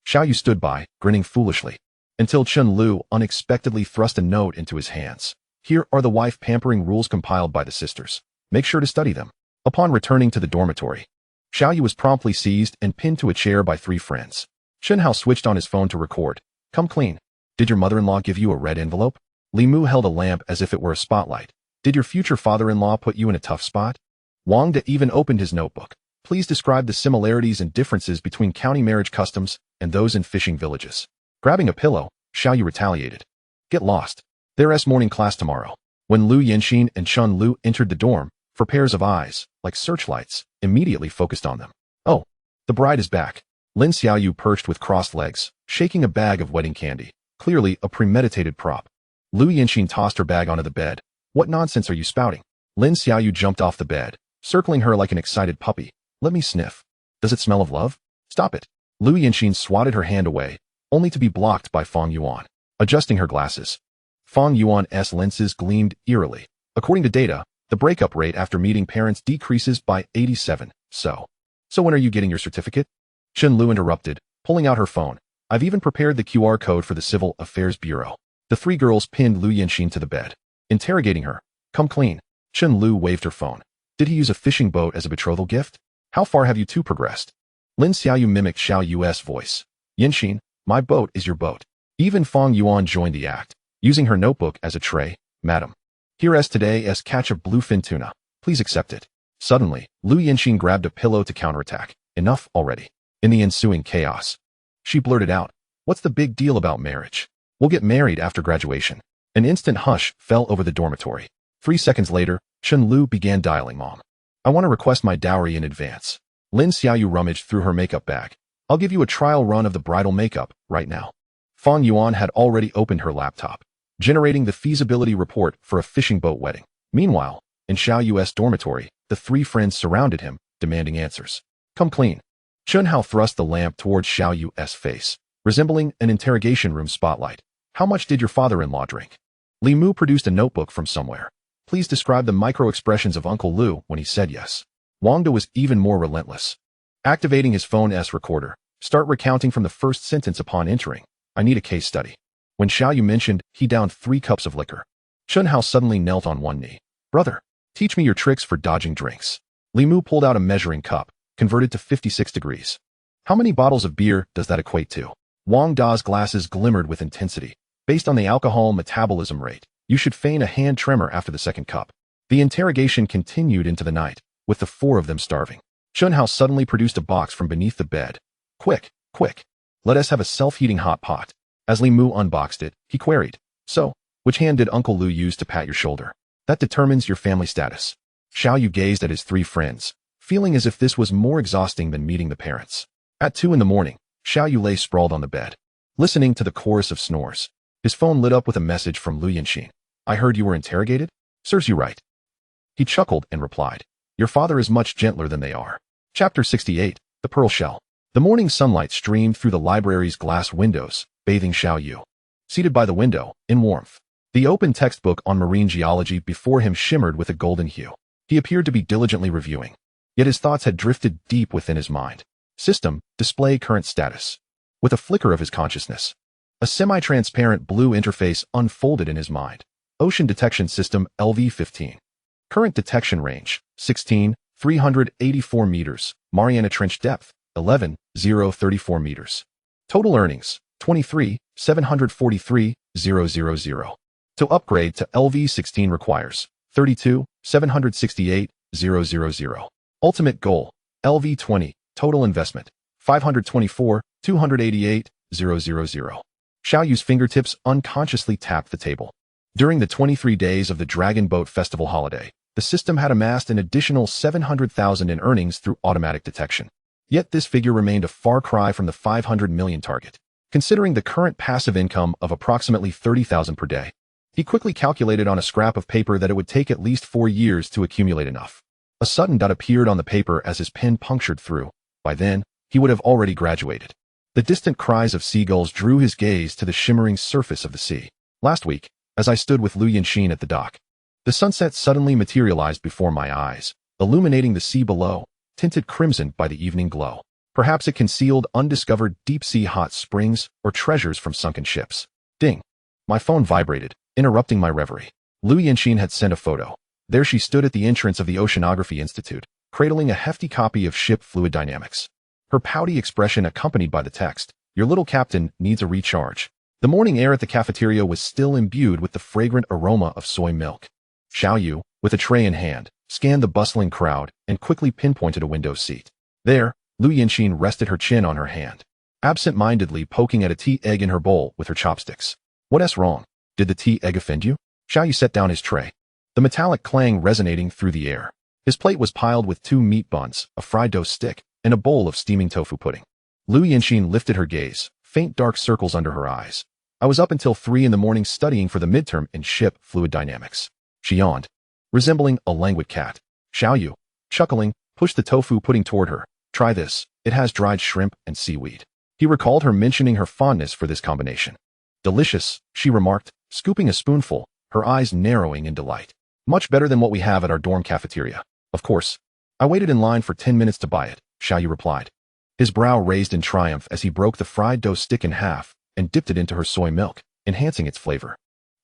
Xiao Yu stood by, grinning foolishly, until Chen Lu unexpectedly thrust a note into his hands. Here are the wife pampering rules compiled by the sisters. Make sure to study them. Upon returning to the dormitory, Xiao Yu was promptly seized and pinned to a chair by 3 friends. Shen Hao switched on his phone to record. Come clean. Did your mother-in-law give you a red envelope? Li Mu held a lamp as if it were a spotlight. Did your future father-in-law put you in a tough spot? Wang De even opened his notebook. Please describe the similarities and differences between county marriage customs and those in fishing villages. Grabbing a pillow, Xiao Yu retaliated. Get lost. There's morning class tomorrow. When Lu Yanxin and Chun Lu entered the dorm, 4 pairs of eyes, like searchlights, immediately focused on them. Oh, the bride is back. Lin Xiao Yu perched with crossed legs, shaking a bag of wedding candy, clearly a premeditated prop. Lu Yanxin tossed her bag onto the bed. What nonsense are you spouting? Lin Xiao Yu jumped off the bed, circling her like an excited puppy. Let me sniff. Does it smell of love? Stop it. Lu Yanxin swatted her hand away, only to be blocked by Fang Yuan. Adjusting her glasses, Fang Yuan's lenses gleamed eerily. According to data, the breakup rate after meeting parents decreases by 87. So when are you getting your certificate? Chen Lu interrupted, pulling out her phone. I've even prepared the QR code for the Civil Affairs Bureau. The 3 girls pinned Lu Yanxin to the bed, interrogating her. Come clean. Chen Lu waved her phone. Did he use a fishing boat as a betrothal gift? How far have you 2 progressed? Lin Xiaoyu mimicked Xiao Yu's voice. Yanxin, my boat is your boat. Even Fang Yuan joined the act, using her notebook as a tray. Madam, here as today as catch of bluefin tuna. Please accept it. Suddenly, Lu Yanxin grabbed a pillow to counterattack. Enough already. In the ensuing chaos, she blurted out, what's the big deal about marriage? We'll get married after graduation. An instant hush fell over the dormitory. 3 seconds later, Chen Lu began dialing Mom. I want to request my dowry in advance. Lin Xiaoyu rummaged through her makeup bag. I'll give you a trial run of the bridal makeup, right now. Fang Yuan had already opened her laptop, generating the feasibility report for a fishing boat wedding. Meanwhile, in Xiao Yu's dormitory, the 3 friends surrounded him, demanding answers. Come clean. Chun Hao thrust the lamp towards Xiao Yu's face, resembling an interrogation room spotlight. How much did your father-in-law drink? Li Mu produced a notebook from somewhere. Please describe the micro-expressions of Uncle Lu when he said yes. Wang De was even more relentless. Activating his phone's recorder, start recounting from the first sentence upon entering. I need a case study. When Xiao Yu mentioned, he downed 3 cups of liquor. Chun Hao suddenly knelt on one knee. Brother, teach me your tricks for dodging drinks. Li Mu pulled out a measuring cup, converted to 56 degrees. How many bottles of beer does that equate to? Wang Da's glasses glimmered with intensity. Based on the alcohol metabolism rate, you should feign a hand tremor after the 2nd cup. The interrogation continued into the night, with the 4 of them starving. Chun Hao suddenly produced a box from beneath the bed. Quick, quick. Let us have a self-heating hot pot. As Li Mu unboxed it, he queried. So, which hand did Uncle Lu use to pat your shoulder? That determines your family status. Xiao Yu gazed at his 3 friends, feeling as if this was more exhausting than meeting the parents. At 2 in the morning, Xiao Yu lay sprawled on the bed, listening to the chorus of snores. His phone lit up with a message from Lu Yanxin. I heard you were interrogated? Serves you right. He chuckled and replied. Your father is much gentler than they are. Chapter 68, The Pearl Shell. The morning sunlight streamed through the library's glass windows, bathing Xiao Yu. Seated by the window, in warmth, the open textbook on marine geology before him shimmered with a golden hue. He appeared to be diligently reviewing, yet his thoughts had drifted deep within his mind. System, display current status. With a flicker of his consciousness, a semi-transparent blue interface unfolded in his mind. Ocean Detection System LV-15. Current detection range, 16,384 meters. Mariana Trench depth, 11,034 meters. Total earnings, 23,743,000. To upgrade to LV-16 requires 32,768,000. Ultimate goal, LV-20. Total investment, 524,288,000. Xiao Yu's fingertips unconsciously tapped the table. During the 23 days of the Dragon Boat Festival holiday, the system had amassed an additional 700,000 in earnings through automatic detection. Yet this figure remained a far cry from the 500 million target. Considering the current passive income of approximately 30,000 per day, he quickly calculated on a scrap of paper that it would take at least 4 years to accumulate enough. A sudden dot appeared on the paper as his pen punctured through. By then, he would have already graduated. The distant cries of seagulls drew his gaze to the shimmering surface of the sea. Last week, as I stood with Lu Yanxin at the dock, The sunset suddenly materialized before my eyes, illuminating the sea below, tinted crimson by the evening glow. Perhaps it concealed undiscovered deep-sea hot springs or treasures from sunken ships. Ding! My phone vibrated, interrupting my reverie. Liu Yanxin had sent a photo. There she stood at the entrance of the Oceanography Institute, cradling a hefty copy of Ship Fluid Dynamics. Her pouty expression accompanied by the text, "Your little captain needs a recharge." The morning air at the cafeteria was still imbued with the fragrant aroma of soy milk. Xiao Yu, with a tray in hand, scanned the bustling crowd and quickly pinpointed a window seat. There, Liu Yanxin rested her chin on her hand, absent-mindedly poking at a tea egg in her bowl with her chopsticks. "What's wrong? Did the tea egg offend you?" Xiao Yu set down his tray, the metallic clang resonating through the air. His plate was piled with 2 meat buns, a fried dough stick, and a bowl of steaming tofu pudding. Liu Yanxin lifted her gaze, faint dark circles under her eyes. "I was up until 3 in the morning studying for the midterm in Ship Fluid Dynamics." She yawned, resembling a languid cat. Xiao Yu, chuckling, pushed the tofu pudding toward her. "Try this, it has dried shrimp and seaweed." He recalled her mentioning her fondness for this combination. "Delicious," she remarked, scooping a spoonful, her eyes narrowing in delight. "Much better than what we have at our dorm cafeteria." "Of course. I waited in line for 10 minutes to buy it," Xiao Yu replied. His brow raised in triumph as he broke the fried dough stick in half and dipped it into her soy milk, enhancing its flavor.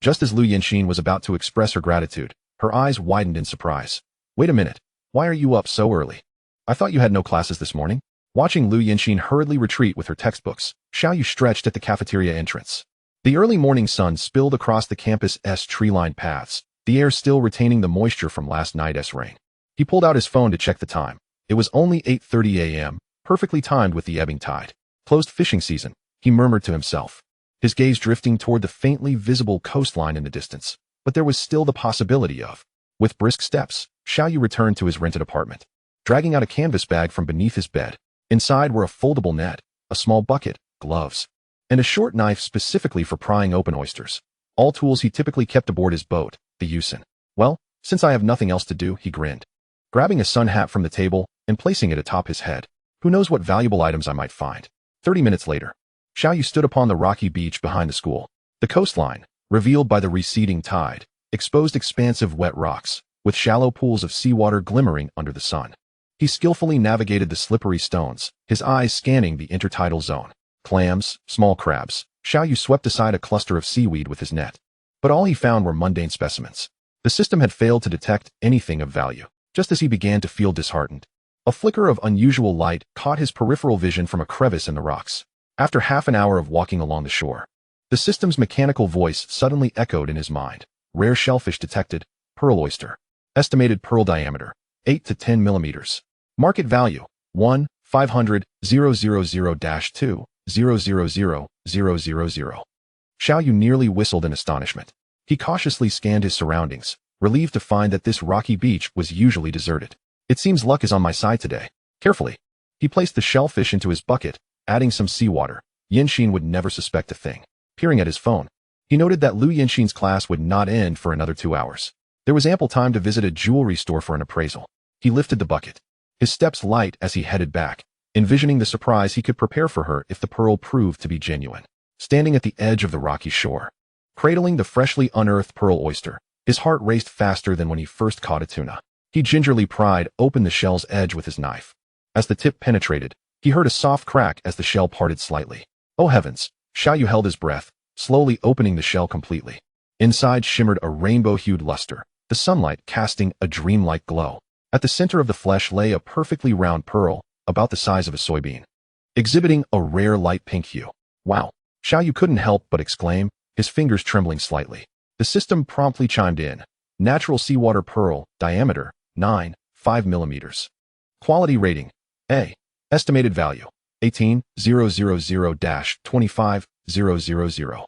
Just as Liu Yanxin was about to express her gratitude, her eyes widened in surprise. "Wait a minute. Why are you up so early? I thought you had no classes this morning?" Watching Liu Yanxin hurriedly retreat with her textbooks, Xiao Yu stretched at the cafeteria entrance. The early morning sun spilled across the campus's tree-lined paths, the air still retaining the moisture from last night's rain. He pulled out his phone to check the time. It was only 8:30 a.m., perfectly timed with the ebbing tide. "Closed fishing season," he murmured to himself, his gaze drifting toward the faintly visible coastline in the distance. But there was still the possibility of. With brisk steps, Xiao Yu returned to his rented apartment, dragging out a canvas bag from beneath his bed. Inside were a foldable net, a small bucket, gloves, and a short knife specifically for prying open oysters. All tools he typically kept aboard his boat, the Yusen. "Well, since I have nothing else to do," he grinned, grabbing a sun hat from the table and placing it atop his head. "Who knows what valuable items I might find." 30 minutes later, Xiao Yu stood upon the rocky beach behind the school. The coastline, revealed by the receding tide, exposed expansive wet rocks, with shallow pools of seawater glimmering under the sun. He skillfully navigated the slippery stones, his eyes scanning the intertidal zone. Clams, small crabs. Xiao Yu swept aside a cluster of seaweed with his net. But all he found were mundane specimens. The system had failed to detect anything of value. Just as he began to feel disheartened, a flicker of unusual light caught his peripheral vision from a crevice in the rocks. After half an hour of walking along the shore, the system's mechanical voice suddenly echoed in his mind. "Rare shellfish detected, pearl oyster. Estimated pearl diameter, 8 to 10 millimeters. Market value, 1-500-000-2-000-000." Xiao Yu nearly whistled in astonishment. He cautiously scanned his surroundings, relieved to find that this rocky beach was usually deserted. "It seems luck is on my side today." Carefully, he placed the shellfish into his bucket, adding some seawater. Yanxin would never suspect a thing. Peering at his phone, he noted that Liu Yanxin's class would not end for another 2 hours. There was ample time to visit a jewelry store for an appraisal. He lifted the bucket, his steps light as he headed back, envisioning the surprise he could prepare for her if the pearl proved to be genuine. Standing at the edge of the rocky shore, cradling the freshly unearthed pearl oyster, his heart raced faster than when he first caught a tuna. He gingerly pried open the shell's edge with his knife. As the tip penetrated, he heard a soft crack as the shell parted slightly. Oh heavens! Xiao Yu held his breath, slowly opening the shell completely. Inside shimmered a rainbow-hued luster, the sunlight casting a dreamlike glow. At the center of the flesh lay a perfectly round pearl, about the size of a soybean, exhibiting a rare light pink hue. "Wow!" Xiao Yu couldn't help but exclaim, his fingers trembling slightly. The system promptly chimed in. "Natural seawater pearl, diameter, 9.5 millimeters. Quality rating, A. Estimated value, 18,000-25,000.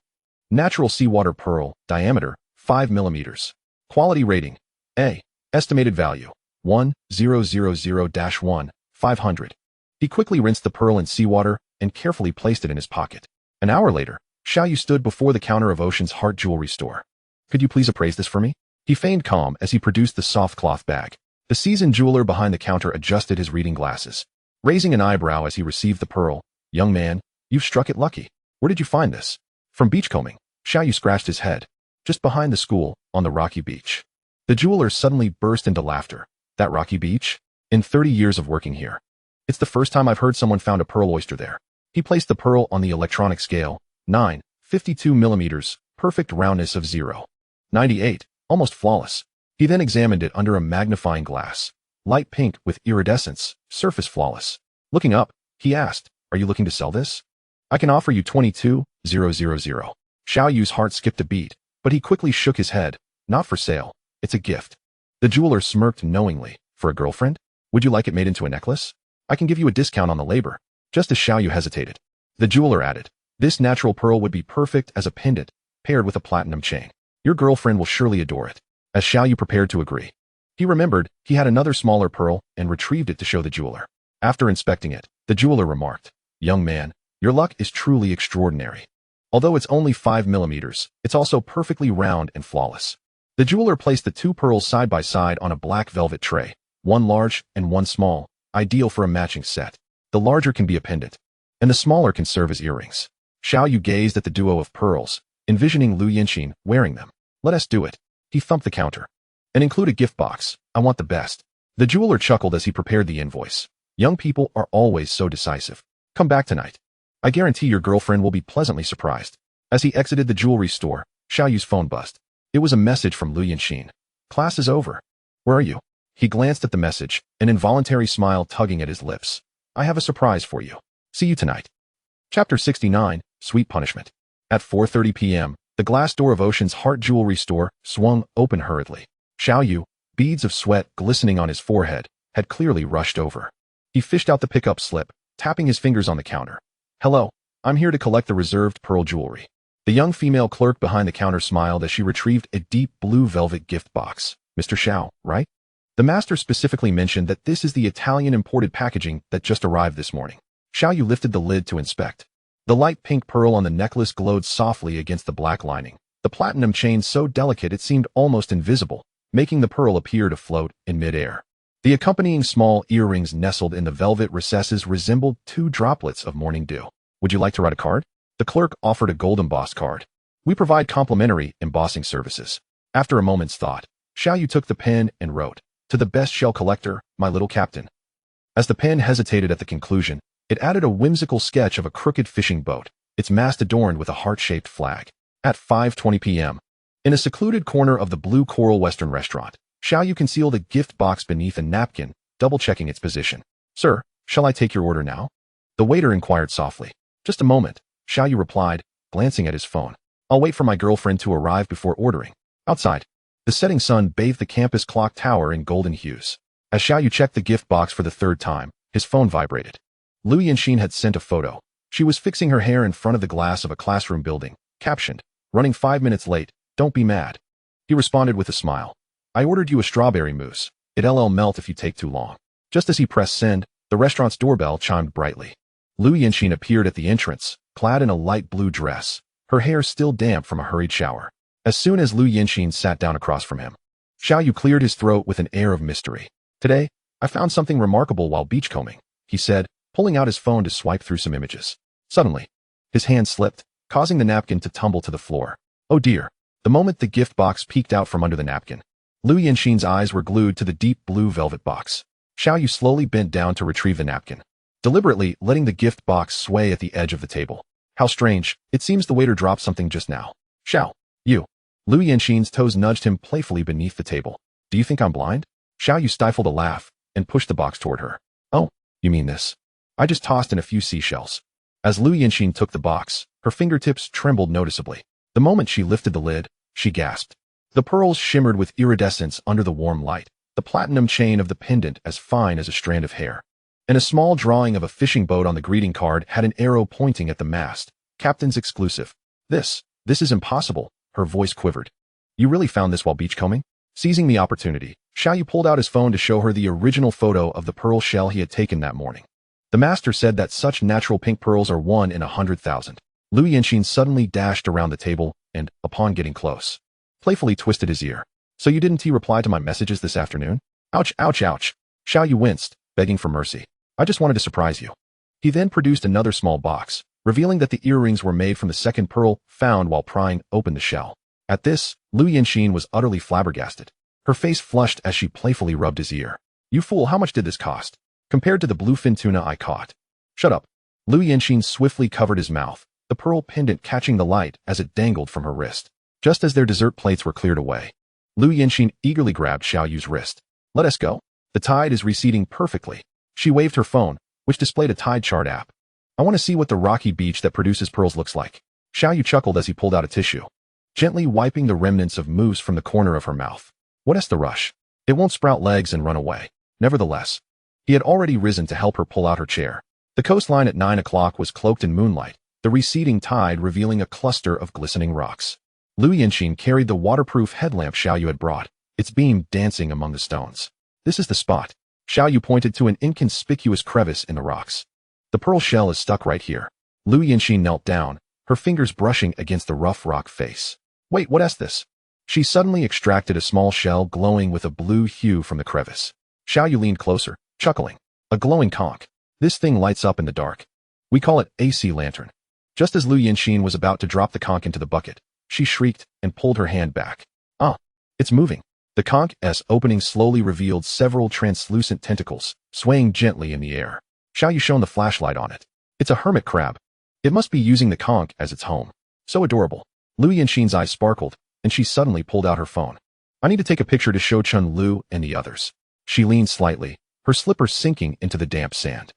Natural seawater pearl, diameter, 5 millimeters. Quality rating, A. Estimated value, 1,000-1,500. He quickly rinsed the pearl in seawater and carefully placed it in his pocket. An hour later, Xiao Yu stood before the counter of Ocean's Heart Jewelry Store. "Could you please appraise this for me?" He feigned calm as he produced the soft cloth bag. The seasoned jeweler behind the counter adjusted his reading glasses, raising an eyebrow as he received the pearl. "Young man, you've struck it lucky. Where did you find this?" "From beachcombing." Xiao Yu scratched his head. "Just behind the school, on the rocky beach." The jeweler suddenly burst into laughter. That rocky beach? In 30 years of working here, it's the first time I've heard someone found a pearl oyster there. He placed the pearl on the electronic scale. 9, 52 millimeters, perfect roundness of 0. 98, almost flawless. He then examined it under a magnifying glass. Light pink with iridescence, surface flawless. Looking up, he asked, "Are you looking to sell this?" "I can offer you 22,000. Xiao Yu's heart skipped a beat, but he quickly shook his head. "Not for sale. It's a gift." The jeweler smirked knowingly. "For a girlfriend? Would you like it made into a necklace? I can give you a discount on the labor." Just as Xiao Yu hesitated, the jeweler added, "This natural pearl would be perfect as a pendant, paired with a platinum chain. Your girlfriend will surely adore it." As Xiao Yu prepared to agree, he remembered he had another smaller pearl and retrieved it to show the jeweler. After inspecting it, the jeweler remarked, "Young man, your luck is truly extraordinary. Although it's only 5 millimeters, it's also perfectly round and flawless." The jeweler placed the two pearls side by side on a black velvet tray, one large and one small, ideal for a matching set. The larger can be a pendant, and the smaller can serve as earrings. Xiao Yu gazed at the duo of pearls, envisioning Lu Yinxin wearing them. "Let us do it." He thumped the counter. "And include a gift box. I want the best." The jeweler chuckled as he prepared the invoice. "Young people are always so decisive. Come back tonight. I guarantee your girlfriend will be pleasantly surprised." As he exited the jewelry store, Xiao Yu's phone buzzed. It was a message from Lu Yinxin. "Class is over. Where are you?" He glanced at the message, an involuntary smile tugging at his lips. "I have a surprise for you. See you tonight." Chapter 69, Sweet Punishment. At 4:30 p.m., the glass door of Ocean's Heart jewelry store swung open hurriedly. Xiao Yu, beads of sweat glistening on his forehead, had clearly rushed over. He fished out the pickup slip, tapping his fingers on the counter. "Hello, I'm here to collect the reserved pearl jewelry." The young female clerk behind the counter smiled as she retrieved a deep blue velvet gift box. "Mr. Xiao, right? The master specifically mentioned that this is the Italian imported packaging that just arrived this morning." Xiao Yu lifted the lid to inspect. The light pink pearl on the necklace glowed softly against the black lining, the platinum chain so delicate it seemed almost invisible, making the pearl appear to float in midair. The accompanying small earrings nestled in the velvet recesses resembled 2 droplets of morning dew. "Would you like to write a card?" The clerk offered a gold embossed card. "We provide complimentary embossing services." After a moment's thought, Xiao Yu took the pen and wrote, "To the best shell collector, my little captain." As the pen hesitated at the conclusion, it added a whimsical sketch of a crooked fishing boat, its mast adorned with a heart-shaped flag. At 5:20 p.m., in a secluded corner of the Blue Coral Western restaurant, Xiao Yu concealed a gift box beneath a napkin, double-checking its position. "Sir, shall I take your order now?" The waiter inquired softly. "Just a moment," Xiao Yu replied, glancing at his phone. "I'll wait for my girlfriend to arrive before ordering." Outside, the setting sun bathed the campus clock tower in golden hues. As Xiao Yu checked the gift box for the 3rd time, his phone vibrated. Lu Yinxin had sent a photo. She was fixing her hair in front of the glass of a classroom building, captioned, "Running 5 minutes late, don't be mad." He responded with a smile. "I ordered you a strawberry mousse. It'll melt if you take too long." Just as he pressed send, the restaurant's doorbell chimed brightly. Lu Yinxin appeared at the entrance, clad in a light blue dress, her hair still damp from a hurried shower. As soon as Lu Yinxin sat down across from him, Xiao Yu cleared his throat with an air of mystery. "Today, I found something remarkable while beachcombing," he said, pulling out his phone to swipe through some images. Suddenly, his hand slipped, causing the napkin to tumble to the floor. "Oh dear." The moment the gift box peeked out from under the napkin, Lu Yinxin's eyes were glued to the deep blue velvet box. Xiao Yu slowly bent down to retrieve the napkin, deliberately letting the gift box sway at the edge of the table. "How strange. It seems the waiter dropped something just now." "Xiao Yu." Lu Yinxin's toes nudged him playfully beneath the table. "Do you think I'm blind?" Xiao Yu stifled a laugh and pushed the box toward her. "Oh, you mean this? I just tossed in a few seashells." As Lu Yinxin took the box, her fingertips trembled noticeably. The moment she lifted the lid, she gasped. The pearls shimmered with iridescence under the warm light, the platinum chain of the pendant as fine as a strand of hair. And a small drawing of a fishing boat on the greeting card had an arrow pointing at the mast. "Captain's exclusive." This is impossible," her voice quivered. "You really found this while beachcombing?" Seizing the opportunity, Xiao Yu pulled out his phone to show her the original photo of the pearl shell he had taken that morning. The master said that such natural pink pearls are 1 in 100,000. Lu Yinxin suddenly dashed around the table and, upon getting close, playfully twisted his ear. "So you didn't reply to my messages this afternoon?" "Ouch, ouch, ouch." Xiao Yu winced, begging for mercy. "I just wanted to surprise you." He then produced another small box, revealing that the earrings were made from the second pearl found while prying open the shell. At this, Lu Yinxin was utterly flabbergasted. Her face flushed as she playfully rubbed his ear. You fool, how much did this cost? Compared to the bluefin tuna I caught. Shut up. Lu Yanxin swiftly covered his mouth, the pearl pendant catching the light as it dangled from her wrist. Just as their dessert plates were cleared away, Lu Yanxin eagerly grabbed Xiao Yu's wrist. Let us go. The tide is receding perfectly. She waved her phone, which displayed a tide chart app. I want to see what the rocky beach that produces pearls looks like. Xiao Yu chuckled as he pulled out a tissue, gently wiping the remnants of mousse from the corner of her mouth. What's the rush? It won't sprout legs and run away. Nevertheless, he had already risen to help her pull out her chair. The coastline at 9 o'clock was cloaked in moonlight, the receding tide revealing a cluster of glistening rocks. Lu Yanxin carried the waterproof headlamp Xiao Yu had brought, its beam dancing among the stones. This is the spot. Xiao Yu pointed to an inconspicuous crevice in the rocks. The pearl shell is stuck right here. Lu Yanxin knelt down, her fingers brushing against the rough rock face. Wait, what's this? She suddenly extracted a small shell glowing with a blue hue from the crevice. Xiao Yu leaned closer, chuckling. A glowing conch. This thing lights up in the dark. We call it AC lantern. Just as Lu Yanxin was about to drop the conch into the bucket, she shrieked and pulled her hand back. Ah, it's moving. The conch's opening slowly revealed several translucent tentacles, swaying gently in the air. Xiao Yu shone the flashlight on it. It's a hermit crab. It must be using the conch as its home. So adorable. Lu Yanxin's eyes sparkled, and she suddenly pulled out her phone. I need to take a picture to show Chun Lu and the others. She leaned slightly, her slippers sinking into the damp sand.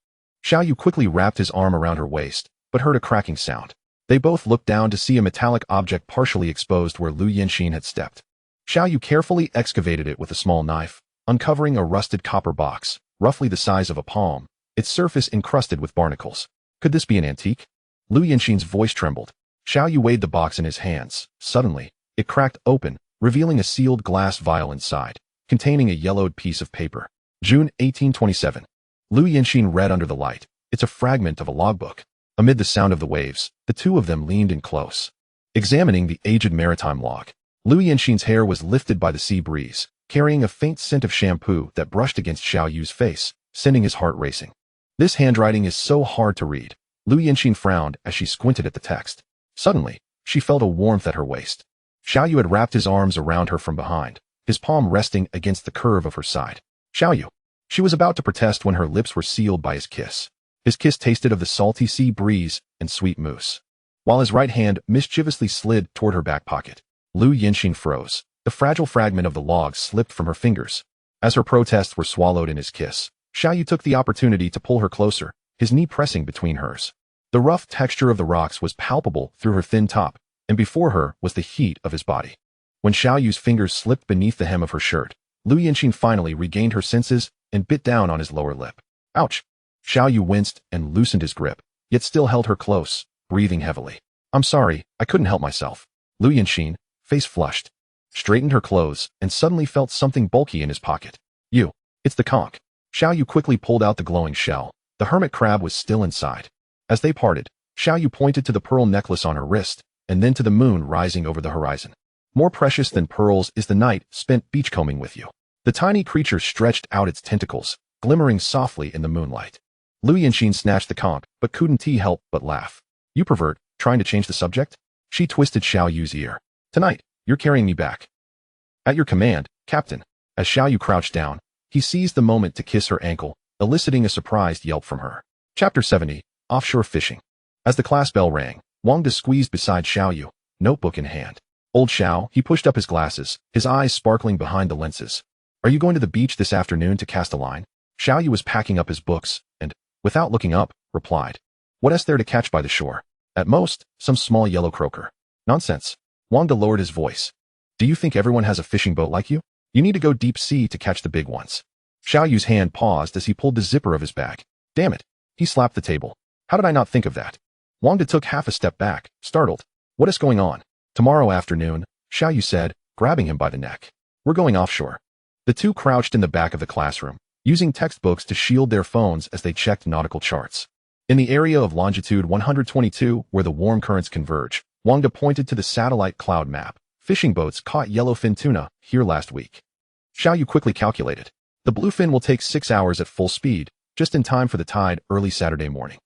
Xiao Yu quickly wrapped his arm around her waist, but heard a cracking sound. They both looked down to see a metallic object partially exposed where Lu Yanxin had stepped. Xiao Yu carefully excavated it with a small knife, uncovering a rusted copper box, roughly the size of a palm, its surface encrusted with barnacles. Could this be an antique? Lu Yanxin's voice trembled. Xiao Yu weighed the box in his hands. Suddenly, it cracked open, revealing a sealed glass vial inside, containing a yellowed piece of paper. June 1827. Lu Yanxin read under the light. It's a fragment of a logbook. Amid the sound of the waves, the two of them leaned in close, examining the aged maritime log. Lu Yanxin's hair was lifted by the sea breeze, carrying a faint scent of shampoo that brushed against Xiao Yu's face, sending his heart racing. This handwriting is so hard to read. Lu Yanxin frowned as she squinted at the text. Suddenly, she felt a warmth at her waist. Xiao Yu had wrapped his arms around her from behind, his palm resting against the curve of her side. Xiao Yu. She was about to protest when her lips were sealed by his kiss. His kiss tasted of the salty sea breeze and sweet mousse. While his right hand mischievously slid toward her back pocket, Lu Yanxin froze. The fragile fragment of the log slipped from her fingers. As her protests were swallowed in his kiss, Xiao Yu took the opportunity to pull her closer, his knee pressing between hers. The rough texture of the rocks was palpable through her thin top, and before her was the heat of his body. When Xiao Yu's fingers slipped beneath the hem of her shirt, Lu Yanxin finally regained her senses and bit down on his lower lip. Ouch! Xiao Yu winced and loosened his grip, yet still held her close, breathing heavily. I'm sorry, I couldn't help myself. Lu Yanxin, face flushed, straightened her clothes and suddenly felt something bulky in his pocket. It's the conch. Xiao Yu quickly pulled out the glowing shell. The hermit crab was still inside. As they parted, Xiao Yu pointed to the pearl necklace on her wrist, and then to the moon rising over the horizon. More precious than pearls is the night spent beachcombing with you. The tiny creature stretched out its tentacles, glimmering softly in the moonlight. Lu Yanxin snatched the conch, but couldn't help but laugh. You pervert, trying to change the subject? She twisted Xiao Yu's ear. Tonight, you're carrying me back. At your command, Captain. As Xiao Yu crouched down, he seized the moment to kiss her ankle, eliciting a surprised yelp from her. Chapter 70, Offshore Fishing. As the class bell rang, Wang De squeezed beside Xiao Yu, notebook in hand. Old Xiao, he pushed up his glasses, his eyes sparkling behind the lenses. Are you going to the beach this afternoon to cast a line? Xiao Yu was packing up his books, and, without looking up, replied. What's there to catch by the shore? At most, some small yellow croaker. Nonsense. Wang De lowered his voice. Do you think everyone has a fishing boat like you? You need to go deep sea to catch the big ones. Xiao Yu's hand paused as he pulled the zipper of his bag. Damn it. He slapped the table. How did I not think of that? Wang De took half a step back, startled. What is going on? Tomorrow afternoon, Xiao Yu said, grabbing him by the neck. We're going offshore. The two crouched in the back of the classroom, using textbooks to shield their phones as they checked nautical charts. In the area of longitude 122, where the warm currents converge, Wang De pointed to the satellite cloud map. Fishing boats caught yellowfin tuna here last week. Xiao Yu quickly calculated. The bluefin will take 6 hours at full speed, just in time for the tide early Saturday morning.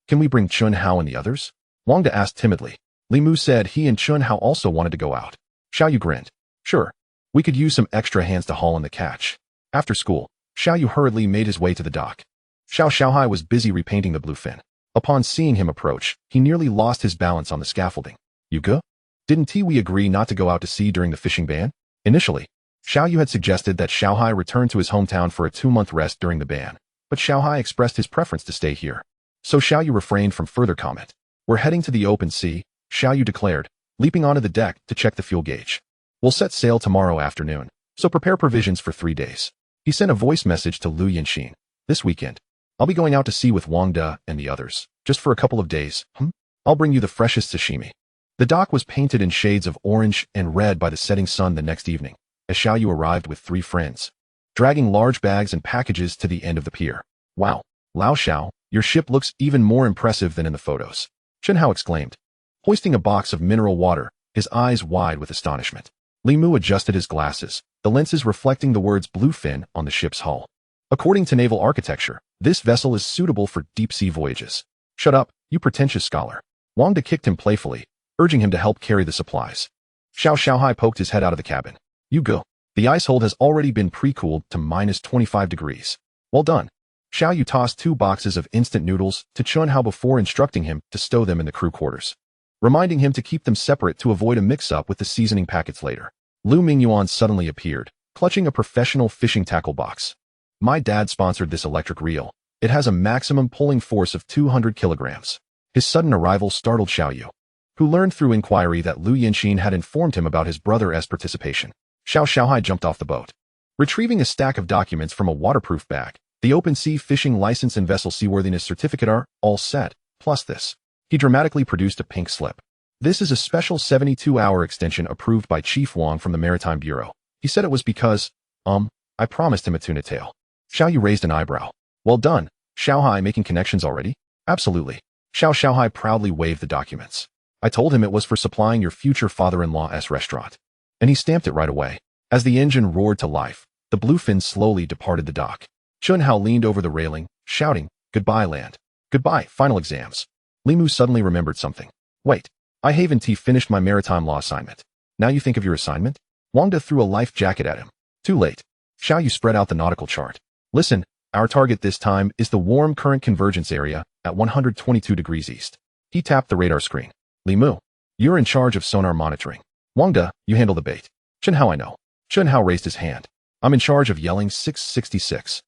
Can we bring Chun Hao and the others? Wang De asked timidly. Li Mu said he and Chun Hao also wanted to go out. Xiao Yu grinned. Sure. We could use some extra hands to haul in the catch. After school, Xiao Yu hurriedly made his way to the dock. Xiao Xiaohai was busy repainting the bluefin. Upon seeing him approach, he nearly lost his balance on the scaffolding. You good? Didn't we agree not to go out to sea during the fishing ban? Initially, Xiao Yu had suggested that Xiaohai return to his hometown for a 2-month rest during the ban, but Xiaohai expressed his preference to stay here. So Xiao Yu refrained from further comment. We're heading to the open sea, Xiao Yu declared, leaping onto the deck to check the fuel gauge. We'll set sail tomorrow afternoon, so prepare provisions for 3 days. He sent a voice message to Lu Yanxin. This weekend, I'll be going out to sea with Wang De and the others, just for a couple of days. I'll bring you the freshest sashimi. The dock was painted in shades of orange and red by the setting sun the next evening, as Xiao Yu arrived with 3 friends, dragging large bags and packages to the end of the pier. Wow, Lao Xiao, your ship looks even more impressive than in the photos, Chen Hao exclaimed, hoisting a box of mineral water, his eyes wide with astonishment. Li Mu adjusted his glasses, the lenses reflecting the words bluefin on the ship's hull. According to naval architecture, this vessel is suitable for deep-sea voyages. Shut up, you pretentious scholar. Wang De kicked him playfully, urging him to help carry the supplies. Xiao Xiaohai poked his head out of the cabin. You go. The ice hold has already been pre-cooled to -25 degrees. Well done. Xiao Yu tossed 2 boxes of instant noodles to Chen Hao before instructing him to stow them in the crew quarters, reminding him to keep them separate to avoid a mix-up with the seasoning packets later. Lu Mingyuan suddenly appeared, clutching a professional fishing tackle box. My dad sponsored this electric reel. It has a maximum pulling force of 200 kilograms. His sudden arrival startled Xiao Yu, who learned through inquiry that Lu Yanxin had informed him about his brother's participation. Xiao Xiaohai jumped off the boat, retrieving a stack of documents from a waterproof bag. The open sea fishing license and vessel seaworthiness certificate are all set, plus this. He dramatically produced a pink slip. This is a special 72-hour extension approved by Chief Wang from the Maritime Bureau. He said it was because, I promised him a tuna tail. Xiao Yu raised an eyebrow. Well done, Xiaohai, making connections already? Absolutely. Xiao Xiaohai proudly waved the documents. I told him it was for supplying your future father-in-law's restaurant. And he stamped it right away. As the engine roared to life, the bluefin slowly departed the dock. Chen Hao leaned over the railing, shouting, Goodbye, land. Goodbye, final exams. Li Mu suddenly remembered something. Wait, I haven't finished my maritime law assignment. Now you think of your assignment? Wang De threw a life jacket at him. Too late. Xiao Yu spread out the nautical chart. Listen, our target this time is the warm current convergence area at 122 degrees east. He tapped the radar screen. Li Mu, you're in charge of sonar monitoring. Wang De, you handle the bait. Chen Hao, I know. Chen Hao raised his hand. I'm in charge of yelling 666.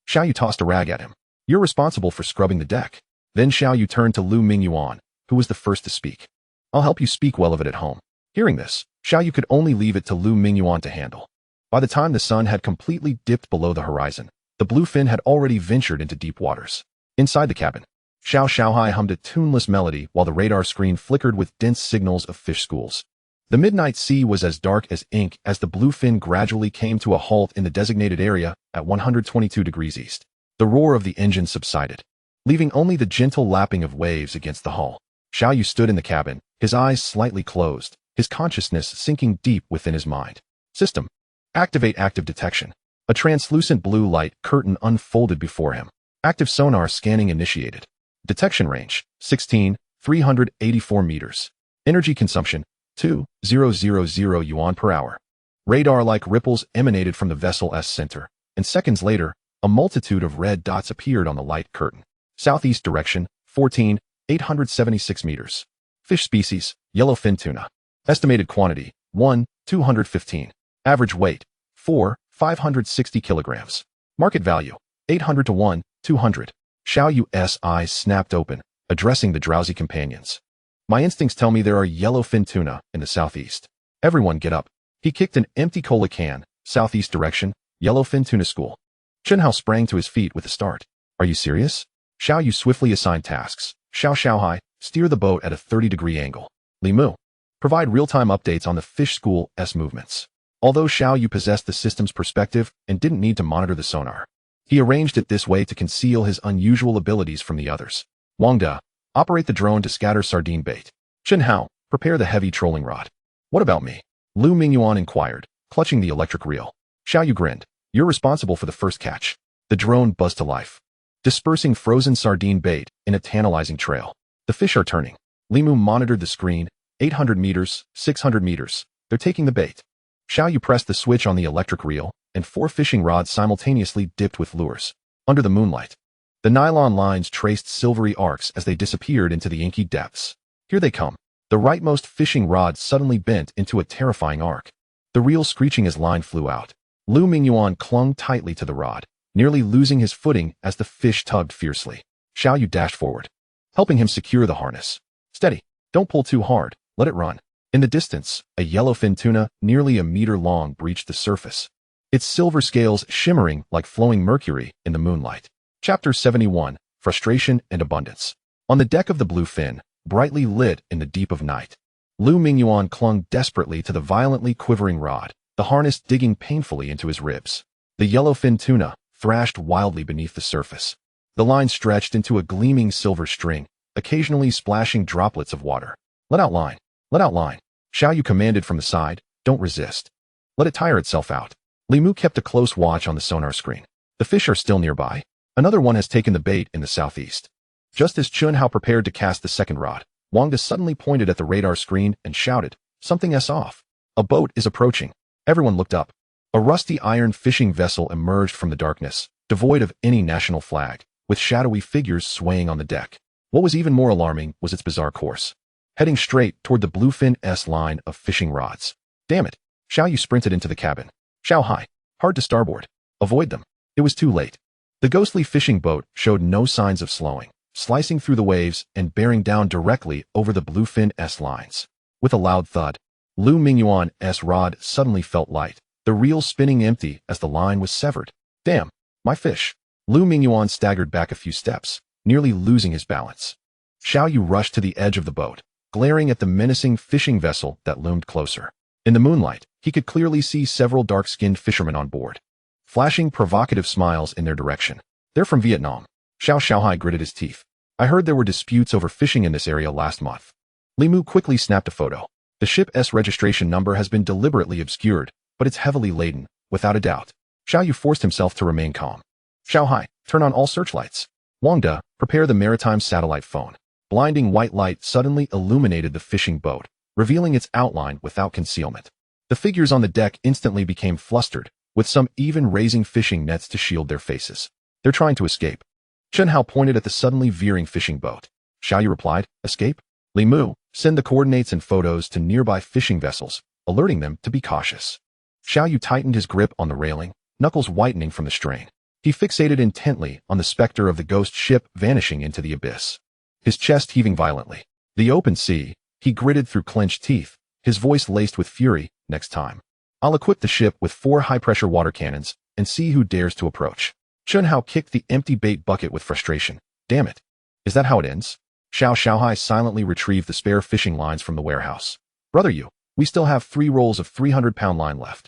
Xiao Yu tossed a rag at him. You're responsible for scrubbing the deck. Then Xiao Yu turned to Lu Mingyuan, who was the first to speak. I'll help you speak well of it at home. Hearing this, Xiao Yu could only leave it to Lu Mingyuan to handle. By the time the sun had completely dipped below the horizon, the bluefin had already ventured into deep waters. Inside the cabin, Xiao Xiaohai hummed a tuneless melody while the radar screen flickered with dense signals of fish schools. The midnight sea was as dark as ink as the bluefin gradually came to a halt in the designated area at 122 degrees east. The roar of the engine subsided, leaving only the gentle lapping of waves against the hull. Xiao Yu stood in the cabin, his eyes slightly closed, his consciousness sinking deep within his mind. System. Activate active detection. A translucent blue light curtain unfolded before him. Active sonar scanning initiated. Detection range, 16,384 meters. Energy consumption, 2,000 yuan per hour. Radar-like ripples emanated from the vessel's center, and seconds later, a multitude of red dots appeared on the light curtain. Southeast direction, 14,876 meters. Fish species, yellowfin tuna. Estimated quantity, 1, 215. Average weight, 4, 560 kilograms. Market value, 800 to 1, 200. Xiao Yu's eyes snapped open, addressing the drowsy companions. My instincts tell me there are yellowfin tuna in the southeast. Everyone get up. He kicked an empty cola can, southeast direction, yellowfin tuna school. Chen Hao sprang to his feet with a start. Are you serious? Xiao Yu swiftly assigned tasks. Xiao Xiaohai, steer the boat at a 30-degree angle. Li Mu, provide real-time updates on the fish school's movements. Although Xiao Yu possessed the system's perspective and didn't need to monitor the sonar, he arranged it this way to conceal his unusual abilities from the others. Wang De, operate the drone to scatter sardine bait. Chen Hao, prepare the heavy trolling rod. What about me? Lu Mingyuan inquired, clutching the electric reel. Xiao Yu grinned. You're responsible for the first catch. The drone buzzed to life, dispersing frozen sardine bait in a tantalizing trail. The fish are turning. Li Mu monitored the screen. 800 meters, 600 meters. They're taking the bait. Xiao Yu pressed the switch on the electric reel, and 4 fishing rods simultaneously dipped with lures. Under the moonlight, the nylon lines traced silvery arcs as they disappeared into the inky depths. Here they come. The rightmost fishing rod suddenly bent into a terrifying arc. The reel screeching as line flew out. Lu Mingyuan clung tightly to the rod, nearly losing his footing as the fish tugged fiercely. Xiao Yu dashed forward, helping him secure the harness. Steady. Don't pull too hard. Let it run. In the distance, a yellowfin tuna, nearly a meter long, breached the surface, its silver scales shimmering like flowing mercury in the moonlight. Chapter 71, Frustration and Abundance. On the deck of the bluefin, brightly lit in the deep of night, Lu Mingyuan clung desperately to the violently quivering rod, the harness digging painfully into his ribs. The yellowfin tuna thrashed wildly beneath the surface. The line stretched into a gleaming silver string, occasionally splashing droplets of water. Let out line. Let out line. Xiao Yu commanded from the side. Don't resist. Let it tire itself out. Li Mu kept a close watch on the sonar screen. The fish are still nearby. Another one has taken the bait in the southeast. Just as Chun Hao prepared to cast the second rod, Wang De suddenly pointed at the radar screen and shouted, "Something's off. A boat is approaching." Everyone looked up. A rusty iron fishing vessel emerged from the darkness, devoid of any national flag, with shadowy figures swaying on the deck. What was even more alarming was its bizarre course, heading straight toward the bluefin-s line of fishing rods. Damn it! Xiao Yu sprinted into the cabin. Xiao Hai, hard to starboard. Avoid them. It was too late. The ghostly fishing boat showed no signs of slowing, slicing through the waves and bearing down directly over the bluefin-s lines. With a loud thud, Lu Mingyuan's rod suddenly felt light, the reel spinning empty as the line was severed. Damn, my fish. Lu Mingyuan staggered back a few steps, nearly losing his balance. Xiao Yu rushed to the edge of the boat, glaring at the menacing fishing vessel that loomed closer. In the moonlight, he could clearly see several dark-skinned fishermen on board, flashing provocative smiles in their direction. They're from Vietnam. Xiao Hai gritted his teeth. I heard there were disputes over fishing in this area last month. Li Mu quickly snapped a photo. The ship's registration number has been deliberately obscured, but it's heavily laden, without a doubt. Xiao Yu forced himself to remain calm. Xiao Hai, turn on all searchlights. Wang De, prepare the maritime satellite phone. Blinding white light suddenly illuminated the fishing boat, revealing its outline without concealment. The figures on the deck instantly became flustered, with some even raising fishing nets to shield their faces. They're trying to escape. Chun Hao pointed at the suddenly veering fishing boat. Xiao Yu replied, escape? Li Mu, send the coordinates and photos to nearby fishing vessels, alerting them to be cautious. Xiao Yu tightened his grip on the railing, knuckles whitening from the strain. He fixated intently on the specter of the ghost ship vanishing into the abyss, his chest heaving violently. The open sea, he gritted through clenched teeth, his voice laced with fury. Next time, I'll equip the ship with 4 high-pressure water cannons and see who dares to approach. Chun Hao kicked the empty bait bucket with frustration. Damn it. Is that how it ends? Xiao Hai silently retrieved the spare fishing lines from the warehouse. Brother Yu, we still have 3 rolls of 300-pound line left.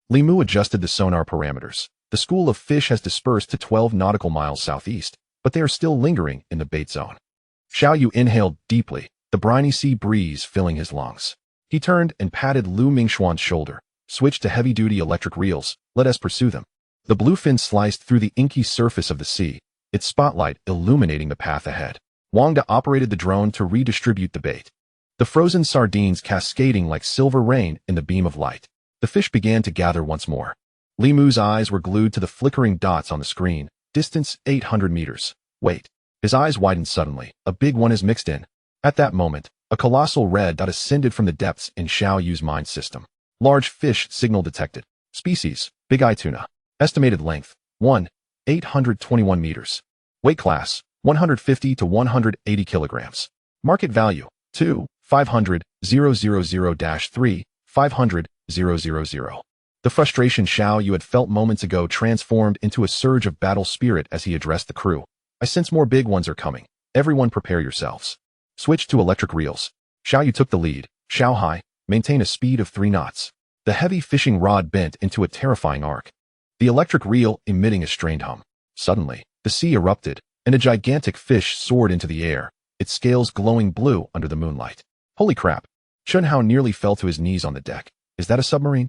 Li Mu adjusted the sonar parameters. The school of fish has dispersed to 12 nautical miles southeast, but they are still lingering in the bait zone. Xiao Yu inhaled deeply, the briny sea breeze filling his lungs. He turned and patted Lu Mingxuan's shoulder, switched to heavy-duty electric reels. Let us pursue them. The bluefin sliced through the inky surface of the sea, its spotlight illuminating the path ahead. Wang De operated the drone to redistribute the bait, the frozen sardines cascading like silver rain in the beam of light. The fish began to gather once more. Li Mu's eyes were glued to the flickering dots on the screen. Distance 800 meters. Wait. His eyes widened suddenly. A big one is mixed in. At that moment, a colossal red dot ascended from the depths in Xiao Yu's mind system. Large fish signal detected. Species, big eye tuna. Estimated length, 1, 821 meters. Weight class, 150 to 180 kilograms. Market value, 2, 500, 000-3, 500, 000. The frustration Xiao Yu had felt moments ago transformed into a surge of battle spirit as he addressed the crew. I sense more big ones are coming. Everyone prepare yourselves. Switch to electric reels. Xiao Yu took the lead. Xiao Hai, maintain a speed of 3 knots. The heavy fishing rod bent into a terrifying arc, the electric reel emitting a strained hum. Suddenly, the sea erupted, and a gigantic fish soared into the air, its scales glowing blue under the moonlight. Holy crap! Chun Hao nearly fell to his knees on the deck. Is that a submarine?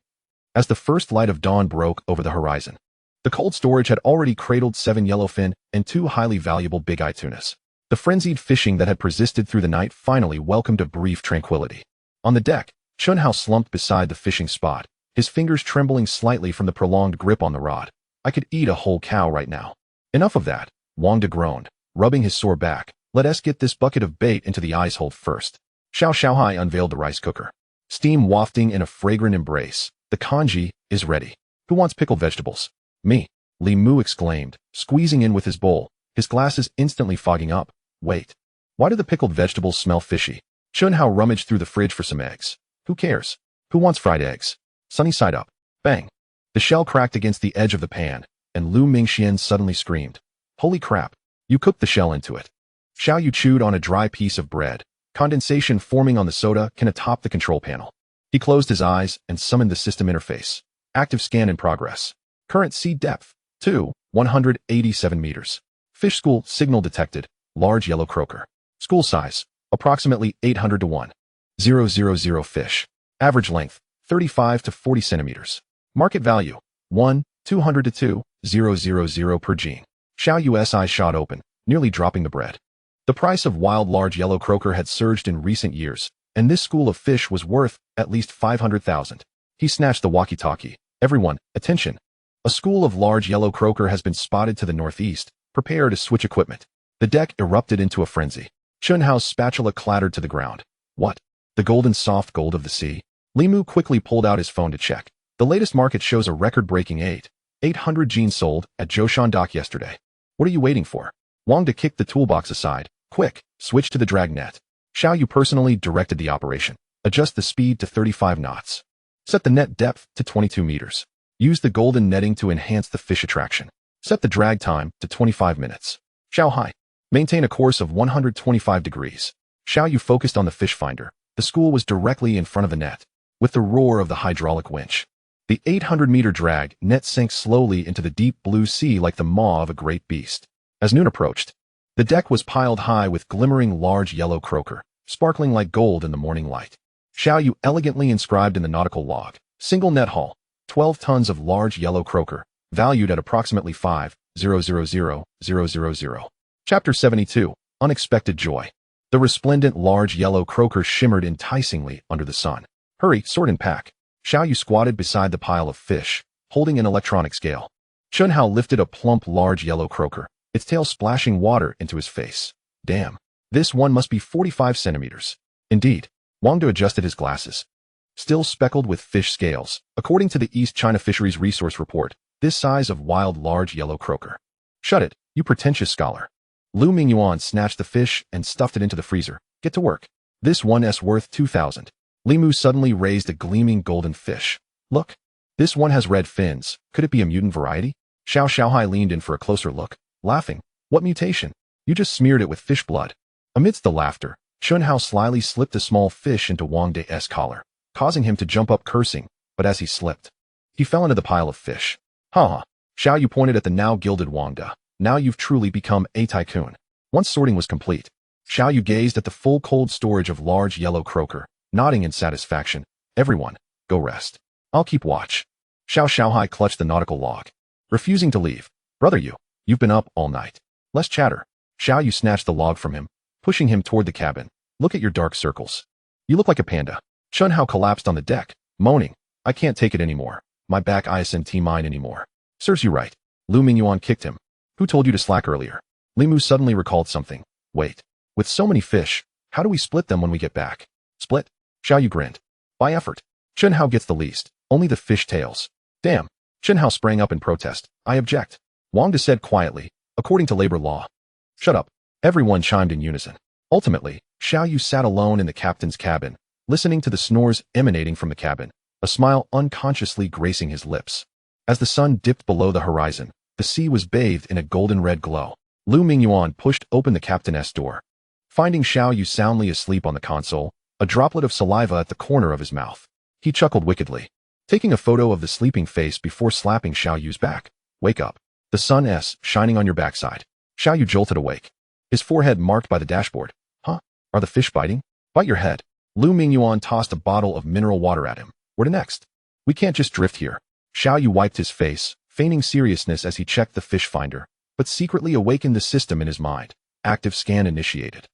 As the first light of dawn broke over the horizon, the cold storage had already cradled 7 yellowfin and 2 highly valuable big-eye tunas. The frenzied fishing that had persisted through the night finally welcomed a brief tranquility. On the deck, Chun Hao slumped beside the fishing spot, his fingers trembling slightly from the prolonged grip on the rod. I could eat a whole cow right now. Enough of that, Wang De groaned, rubbing his sore back. Let us get this bucket of bait into the ice hold first. Xiao Xiaohai unveiled the rice cooker. Steam wafting in a fragrant embrace. The congee is ready. Who wants pickled vegetables? Me. Li Mu exclaimed, squeezing in with his bowl, his glasses instantly fogging up. Wait. Why do the pickled vegetables smell fishy? Chun Hao rummaged through the fridge for some eggs. Who cares? Who wants fried eggs? Sunny side up. Bang. The shell cracked against the edge of the pan, and Lu Mingxian suddenly screamed. Holy crap. You cooked the shell into it. Xiao Yu chewed on a dry piece of bread, condensation forming on the soda can atop the control panel. He closed his eyes and summoned the system interface. Active scan in progress. Current sea depth, 187 meters. Fish school signal detected, large yellow croaker. School size, approximately 800 to 1,000 fish. Average length, 35 to 40 centimeters. Market value, 1,200 to 2,000 per gene. Xiao Yu's eyes shot open, nearly dropping the bread. The price of wild large yellow croaker had surged in recent years, and this school of fish was worth at least 500,000. He snatched the walkie-talkie. Everyone, attention. A school of large yellow croaker has been spotted to the northeast. Prepare to switch equipment. The deck erupted into a frenzy. Chun Hao's spatula clattered to the ground. What? The golden soft gold of the sea? Li Mu quickly pulled out his phone to check. The latest market shows a record-breaking 800 genes sold at Zhoushan Dock yesterday. What are you waiting for? Wang De kicked the toolbox aside. Quick, switch to the dragnet. Xiao Yu personally directed the operation. Adjust the speed to 35 knots. Set the net depth to 22 meters. Use the golden netting to enhance the fish attraction. Set the drag time to 25 minutes. Xiao Hai. Maintain a course of 125 degrees. Xiao Yu focused on the fish finder. The school was directly in front of the net. With the roar of the hydraulic winch, the 800-meter drag net sank slowly into the deep blue sea like the maw of a great beast. As noon approached, the deck was piled high with glimmering large yellow croaker, sparkling like gold in the morning light. Xiao Yu elegantly inscribed in the nautical log, single net haul, 12 tons of large yellow croaker, valued at approximately 5,000,000. Chapter 72, Unexpected Joy. The resplendent large yellow croaker shimmered enticingly under the sun. Hurry, sort and pack. Xiao Yu squatted beside the pile of fish, holding an electronic scale. Chun Hao lifted a plump large yellow croaker, its tail splashing water into his face. Damn, this one must be 45 centimeters. Indeed. Wang De adjusted his glasses. Still speckled with fish scales, according to the East China Fisheries Resource Report, this size of wild large yellow croaker. Shut it, you pretentious scholar. Lu Mingyuan snatched the fish and stuffed it into the freezer. Get to work. This one's worth 2,000. Li Mu suddenly raised a gleaming golden fish. Look. This one has red fins. Could it be a mutant variety? Xiao Xiaohai leaned in for a closer look, laughing. What mutation? You just smeared it with fish blood. Amidst the laughter, Chun Hao slyly slipped a small fish into Wang De's collar, causing him to jump up cursing, but as he slipped, he fell into the pile of fish. Ha! Xiao Yu pointed at the now gilded Wang De. Now you've truly become a tycoon. Once sorting was complete, Xiao Yu gazed at the full cold storage of large yellow croaker, nodding in satisfaction. Everyone, go rest. I'll keep watch. Xiao Xiaohai clutched the nautical log, refusing to leave. Brother you've been up all night. Less chatter. Xiao Yu snatched the log from him, pushing him toward the cabin. Look at your dark circles. You look like a panda. Chun Hao collapsed on the deck, moaning. I can't take it anymore. My back isn't mine anymore. Serves you right. Lu Mingyuan kicked him. Who told you to slack earlier? Li Mu suddenly recalled something. Wait. With so many fish, how do we split them when we get back? Split? Xiao Yu grinned. By effort. Chun Hao gets the least. Only the fish tails. Damn. Chun Hao sprang up in protest. I object. Wang De said quietly, according to labor law. Shut up. Everyone chimed in unison. Ultimately, Xiao Yu sat alone in the captain's cabin, listening to the snores emanating from the cabin, a smile unconsciously gracing his lips. As the sun dipped below the horizon, the sea was bathed in a golden-red glow. Lu Mingyuan pushed open the captain's door. Finding Xiao Yu soundly asleep on the console, a droplet of saliva at the corner of his mouth, he chuckled wickedly, taking a photo of the sleeping face before slapping Xiao Yu's back. Wake up. The sun's shining on your backside. Xiao Yu jolted awake, his forehead marked by the dashboard. Huh? Are the fish biting? Bite your head. Lu Mingyuan tossed a bottle of mineral water at him. Where to next? We can't just drift here. Xiao Yu wiped his face, feigning seriousness as he checked the fish finder, but secretly awakened the system in his mind. Active scan initiated.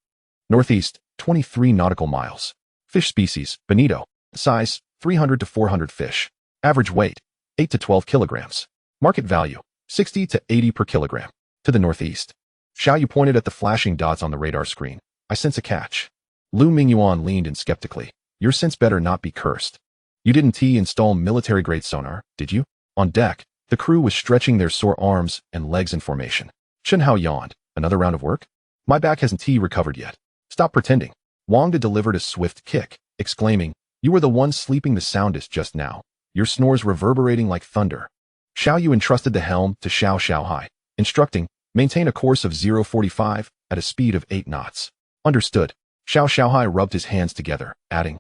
Northeast, 23 nautical miles. Fish species, bonito. Size, 300 to 400 fish. Average weight, 8 to 12 kilograms. Market value, 60 to 80 per kilogram. To the northeast. Xiaoyu pointed at the flashing dots on the radar screen. I sense a catch. Lu Mingyuan leaned in skeptically. Your sense better not be cursed. You didn't install military-grade sonar, did you? On deck, the crew was stretching their sore arms and legs in formation. Chen Hao yawned. Another round of work? My back hasn't recovered yet. Stop pretending. Wang De delivered a swift kick, exclaiming, You were the one sleeping the soundest just now, your snores reverberating like thunder. Xiaoyu entrusted the helm to Xiao Xiaohai, instructing, Maintain a course of 045 at a speed of 8 knots. Understood. Xiao Xiaohai rubbed his hands together, adding,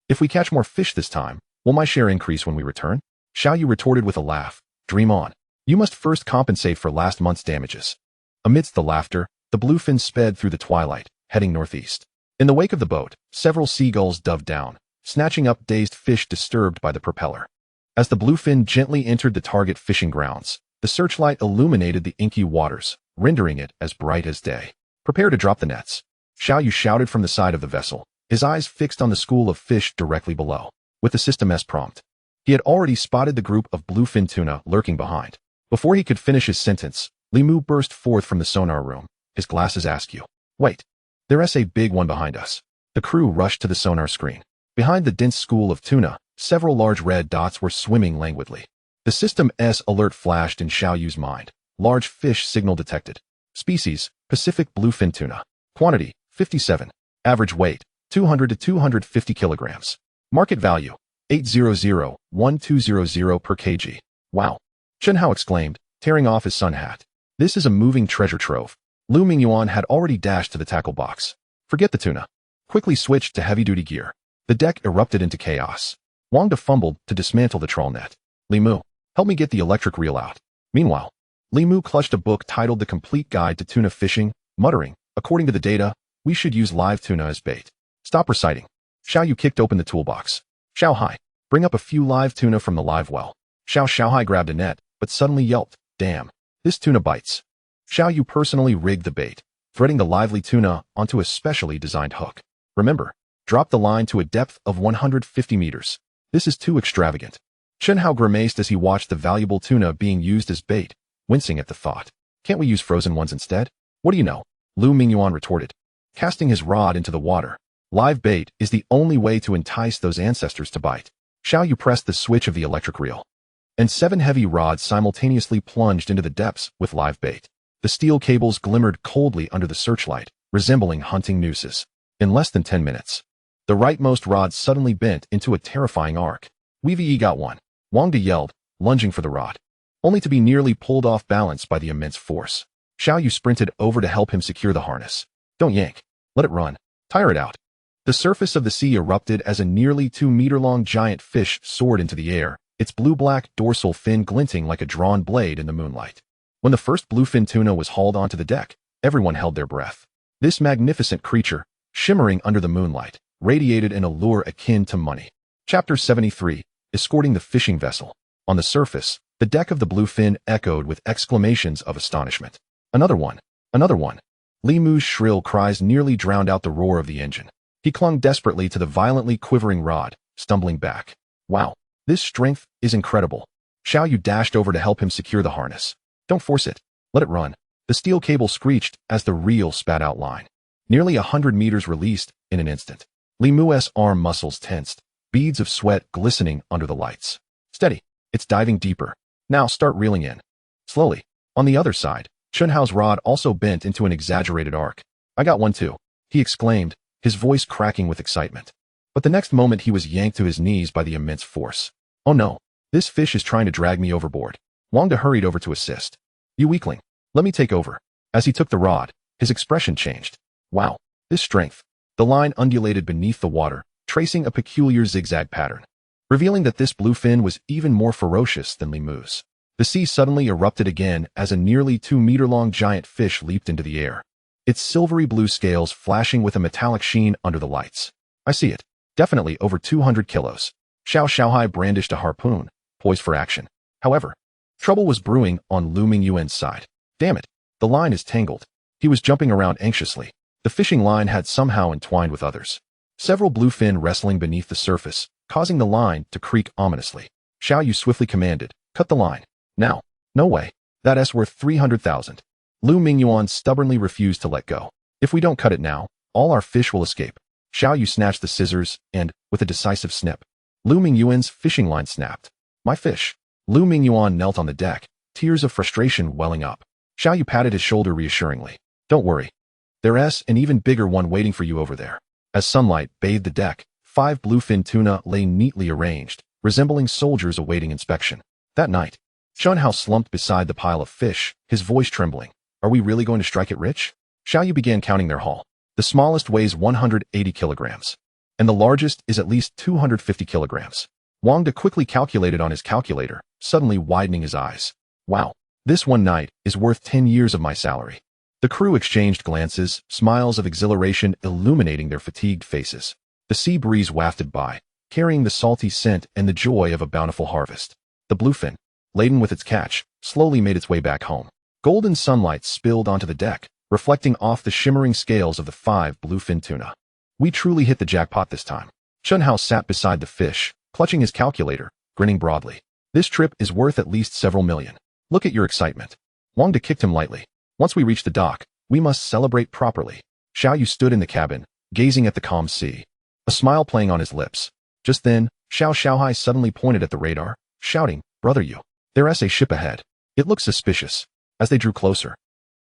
If we catch more fish this time, will my share increase when we return? Xiaoyu retorted with a laugh, Dream on. You must first compensate for last month's damages. Amidst the laughter, the bluefin sped through the twilight, heading northeast. In the wake of the boat, several seagulls dove down, snatching up dazed fish disturbed by the propeller. As the bluefin gently entered the target fishing grounds, the searchlight illuminated the inky waters, rendering it as bright as day. Prepare to drop the nets. Xiaoyu shouted from the side of the vessel, his eyes fixed on the school of fish directly below. With the System S prompt, he had already spotted the group of bluefin tuna lurking behind. Before he could finish his sentence, Limu burst forth from the sonar room, his glasses askew. Wait, there's a big one behind us. The crew rushed to the sonar screen. Behind the dense school of tuna, several large red dots were swimming languidly. The System S alert flashed in Xiaoyu's mind. Large fish signal detected. Species, Pacific bluefin tuna. Quantity, 57. Average weight, 200 to 250 kilograms. Market value, 800-1200 per kg. Wow. Chen Hao exclaimed, tearing off his sun hat. This is a moving treasure trove. Lu Mingyuan had already dashed to the tackle box. Forget the tuna. Quickly switched to heavy-duty gear. The deck erupted into chaos. Wang De fumbled to dismantle the trawl net. Limu, help me get the electric reel out. Meanwhile, Limu clutched a book titled The Complete Guide to Tuna Fishing, muttering, According to the data, we should use live tuna as bait. Stop reciting. Xiaoyu kicked open the toolbox. Xiaohai, bring up a few live tuna from the live well. Xiaohai grabbed a net, but suddenly yelped, Damn, this tuna bites. Xiaoyu personally rigged the bait, threading the lively tuna onto a specially designed hook. Remember, drop the line to a depth of 150 meters. This is too extravagant. Chen Hao grimaced as he watched the valuable tuna being used as bait, wincing at the thought. Can't we use frozen ones instead? What do you know? Lu Mingyuan retorted, casting his rod into the water. Live bait is the only way to entice those ancestors to bite. Xiaoyu pressed the switch of the electric reel, and 7 heavy rods simultaneously plunged into the depths with live bait. The steel cables glimmered coldly under the searchlight, resembling hunting nooses. In less than 10 minutes, the rightmost rod suddenly bent into a terrifying arc. We got one. Wang De yelled, lunging for the rod, only to be nearly pulled off balance by the immense force. Xiaoyu sprinted over to help him secure the harness. Don't yank. Let it run. Tire it out. The surface of the sea erupted as a nearly 2-meter-long giant fish soared into the air, its blue-black dorsal fin glinting like a drawn blade in the moonlight. When the first bluefin tuna was hauled onto the deck, everyone held their breath. This magnificent creature, shimmering under the moonlight, radiated an allure akin to money. Chapter 73, Escorting the Fishing Vessel. On the surface, the deck of the bluefin echoed with exclamations of astonishment. Another one. Another one. Limu's shrill cries nearly drowned out the roar of the engine. He clung desperately to the violently quivering rod, stumbling back. Wow, this strength is incredible. Xiaoyu dashed over to help him secure the harness. Don't force it. Let it run. The steel cable screeched as the reel spat out line. Nearly 100 meters released in an instant. Limu's arm muscles tensed, beads of sweat glistening under the lights. Steady. It's diving deeper. Now start reeling in. Slowly. On the other side, Chen Hao's rod also bent into an exaggerated arc. I got one too, he exclaimed, his voice cracking with excitement. But the next moment he was yanked to his knees by the immense force. Oh no, this fish is trying to drag me overboard. Wang De hurried over to assist. You weakling, let me take over. As he took the rod, his expression changed. Wow, this strength. The line undulated beneath the water, tracing a peculiar zigzag pattern, revealing that this bluefin was even more ferocious than Limu's. The sea suddenly erupted again as a nearly 2-meter-long giant fish leaped into the air, its silvery blue scales flashing with a metallic sheen under the lights. I see it. Definitely over 200 kilos. Xiaohai brandished a harpoon, poised for action. However, trouble was brewing on Lu Mingyuan's side. Damn it, the line is tangled. He was jumping around anxiously. The fishing line had somehow entwined with others. Several bluefin wrestling beneath the surface, causing the line to creak ominously. Xiao Yu swiftly commanded, cut the line. Now. No way. That's worth 300,000. Lu Mingyuan stubbornly refused to let go. If we don't cut it now, all our fish will escape. Xiao Yu snatched the scissors and, with a decisive snip, Lu Mingyuan's fishing line snapped. My fish. Lu Mingyuan knelt on the deck, tears of frustration welling up. Xiao Yu patted his shoulder reassuringly. Don't worry. There's an even bigger one waiting for you over there. As sunlight bathed the deck, 5 bluefin tuna lay neatly arranged, resembling soldiers awaiting inspection. That night, Chun Hao slumped beside the pile of fish, his voice trembling. Are we really going to strike it rich? Xiao Yu began counting their haul. The smallest weighs 180 kilograms, and the largest is at least 250 kilograms. Wang De quickly calculated on his calculator, suddenly widening his eyes. Wow, this one night is worth 10 years of my salary. The crew exchanged glances, smiles of exhilaration illuminating their fatigued faces. The sea breeze wafted by, carrying the salty scent and the joy of a bountiful harvest. The bluefin, laden with its catch, slowly made its way back home. Golden sunlight spilled onto the deck, reflecting off the shimmering scales of the 5 bluefin tuna. We truly hit the jackpot this time. Chun Hao sat beside the fish, clutching his calculator, grinning broadly. This trip is worth at least several million. Look at your excitement. Wang De kicked him lightly. Once we reach the dock, we must celebrate properly. Xiao Yu stood in the cabin, gazing at the calm sea, a smile playing on his lips. Just then, Xiao Xiaohai suddenly pointed at the radar, shouting, Brother Yu, there's a ship ahead. It looks suspicious. As they drew closer,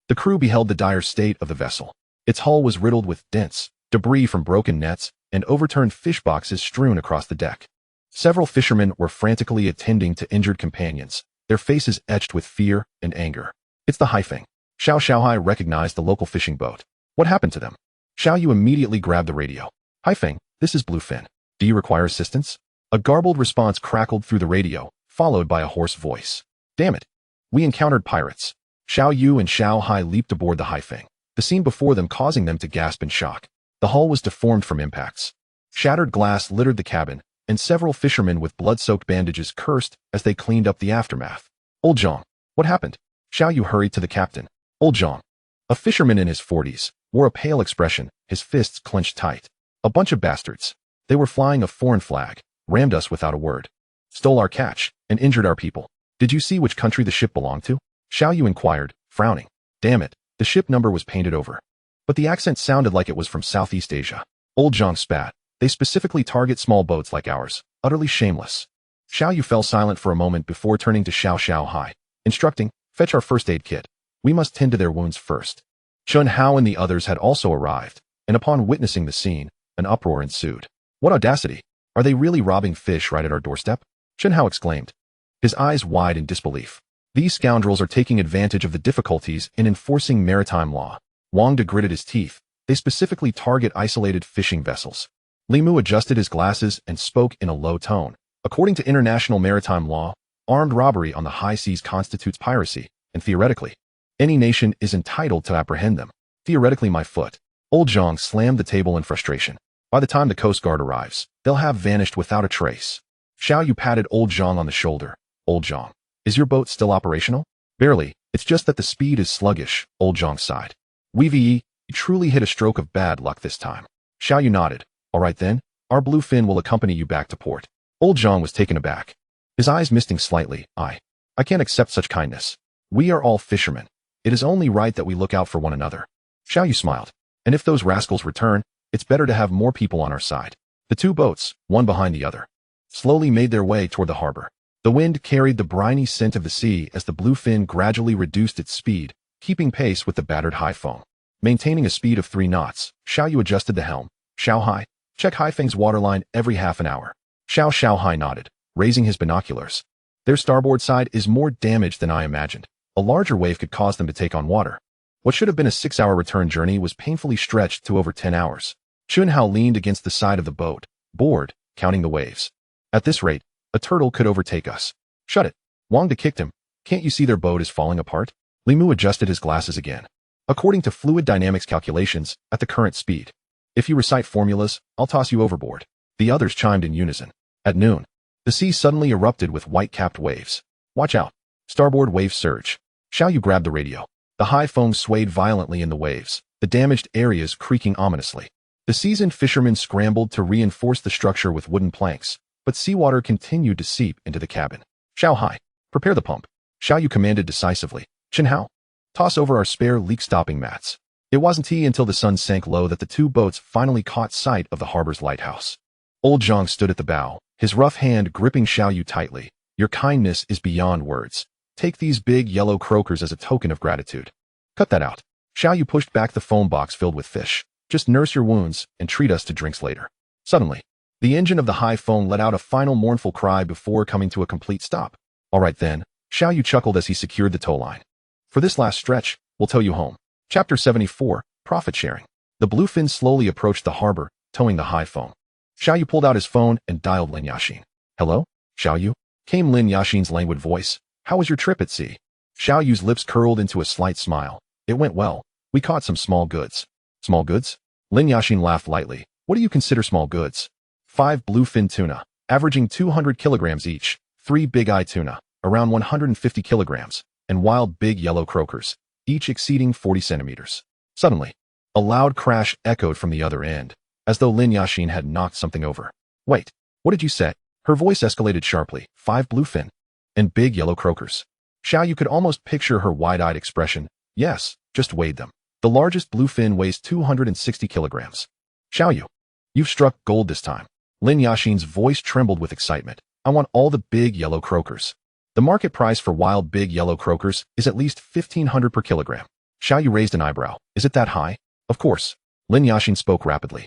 the crew beheld the dire state of the vessel. Its hull was riddled with dents, debris from broken nets, and overturned fish boxes strewn across the deck. Several fishermen were frantically attending to injured companions, their faces etched with fear and anger. It's the Haifeng. Xiao Xiaohai recognized the local fishing boat. What happened to them? Xiao Yu immediately grabbed the radio. Haifeng, this is Bluefin. Do you require assistance? A garbled response crackled through the radio, followed by a hoarse voice. Damn it. We encountered pirates. Xiao Yu and Xiao Hai leaped aboard the Haifeng, the scene before them causing them to gasp in shock. The hull was deformed from impacts. Shattered glass littered the cabin, and several fishermen with blood-soaked bandages cursed as they cleaned up the aftermath. Old Zhang, what happened? Xiao Yu hurried to the captain. Old Zhang, a fisherman in his 40s, wore a pale expression, his fists clenched tight. A bunch of bastards. They were flying a foreign flag, rammed us without a word, stole our catch, and injured our people. Did you see which country the ship belonged to? Xiao Yu inquired, frowning. Damn it, the ship number was painted over. But the accent sounded like it was from Southeast Asia. Old Zhang spat. They specifically target small boats like ours, utterly shameless. Xiao Yu fell silent for a moment before turning to Xiao Xiaohai, instructing, fetch our first aid kit. We must tend to their wounds first. Chun Hao and the others had also arrived, and upon witnessing the scene, an uproar ensued. What audacity! Are they really robbing fish right at our doorstep? Chun Hao exclaimed, his eyes wide in disbelief. These scoundrels are taking advantage of the difficulties in enforcing maritime law. Wang De gritted his teeth. They specifically target isolated fishing vessels. Li Mu adjusted his glasses and spoke in a low tone. According to international maritime law, armed robbery on the high seas constitutes piracy, and theoretically, any nation is entitled to apprehend them. Theoretically, my foot. Old Zhang slammed the table in frustration. By the time the Coast Guard arrives, they'll have vanished without a trace. Xiao Yu patted Old Zhang on the shoulder. Old Zhang, is your boat still operational? Barely, it's just that the speed is sluggish, Old Zhang sighed. You truly hit a stroke of bad luck this time. Xiao Yu nodded. All right then, our bluefin will accompany you back to port. Old Zhang was taken aback, his eyes misting slightly. I can't accept such kindness. We are all fishermen. It is only right that we look out for one another. Xiao Yu smiled. And if those rascals return, it's better to have more people on our side. The 2 boats, one behind the other, slowly made their way toward the harbor. The wind carried the briny scent of the sea as the bluefin gradually reduced its speed, keeping pace with the battered Haifeng. Maintaining a speed of 3 knots, Xiao Yu adjusted the helm. Xiaohai, check Haifeng's waterline every half an hour. Xiao Xiaohai nodded, raising his binoculars. Their starboard side is more damaged than I imagined. A larger wave could cause them to take on water. What should have been a 6-hour return journey was painfully stretched to over 10 hours. Chun Hao leaned against the side of the boat, bored, counting the waves. At this rate, a turtle could overtake us. Shut it. Wang De kicked him. Can't you see their boat is falling apart? Li Mu adjusted his glasses again. According to fluid dynamics calculations, at the current speed, if you recite formulas, I'll toss you overboard. The others chimed in unison. At noon, the sea suddenly erupted with white-capped waves. Watch out. Starboard wave surge. Xiao Yu grabbed the radio. The high foam swayed violently in the waves, the damaged areas creaking ominously. The seasoned fishermen scrambled to reinforce the structure with wooden planks, but seawater continued to seep into the cabin. Xiao Hai, prepare the pump. Xiao Yu commanded decisively. Chen Hao, toss over our spare leak-stopping mats. It wasn't until the sun sank low that the two boats finally caught sight of the harbor's lighthouse. Old Zhang stood at the bow, his rough hand gripping Xiao Yu tightly. Your kindness is beyond words. Take these big yellow croakers as a token of gratitude. Cut that out. Xiao Yu pushed back the foam box filled with fish. Just nurse your wounds and treat us to drinks later. Suddenly, the engine of the high foam let out a final mournful cry before coming to a complete stop. All right then, Xiao Yu chuckled as he secured the tow line. For this last stretch, we'll tow you home. Chapter 74, Profit Sharing. The bluefin slowly approached the harbor, towing the high foam. Xiao Yu pulled out his phone and dialed Lin Yashin. Hello, Xiao Yu? Came Lin Yashin's languid voice. How was your trip at sea? Xiao Yu's lips curled into a slight smile. It went well. We caught some small goods. Small goods? Lin Yashin laughed lightly. What do you consider small goods? 5 bluefin tuna, averaging 200 kilograms each, 3 big-eye tuna, around 150 kilograms, and wild big yellow croakers, each exceeding 40 centimeters. Suddenly, a loud crash echoed from the other end, as though Lin Yashin had knocked something over. Wait, what did you say? Her voice escalated sharply. 5 bluefin and big yellow croakers. Xiao Yu could almost picture her wide-eyed expression. Yes, just weighed them. The largest bluefin weighs 260 kilograms. Xiao Yu, you've struck gold this time. Lin Yashin's voice trembled with excitement. I want all the big yellow croakers. The market price for wild big yellow croakers is at least 1,500 per kilogram. Xiao Yu raised an eyebrow. Is it that high? Of course. Lin Yashin spoke rapidly.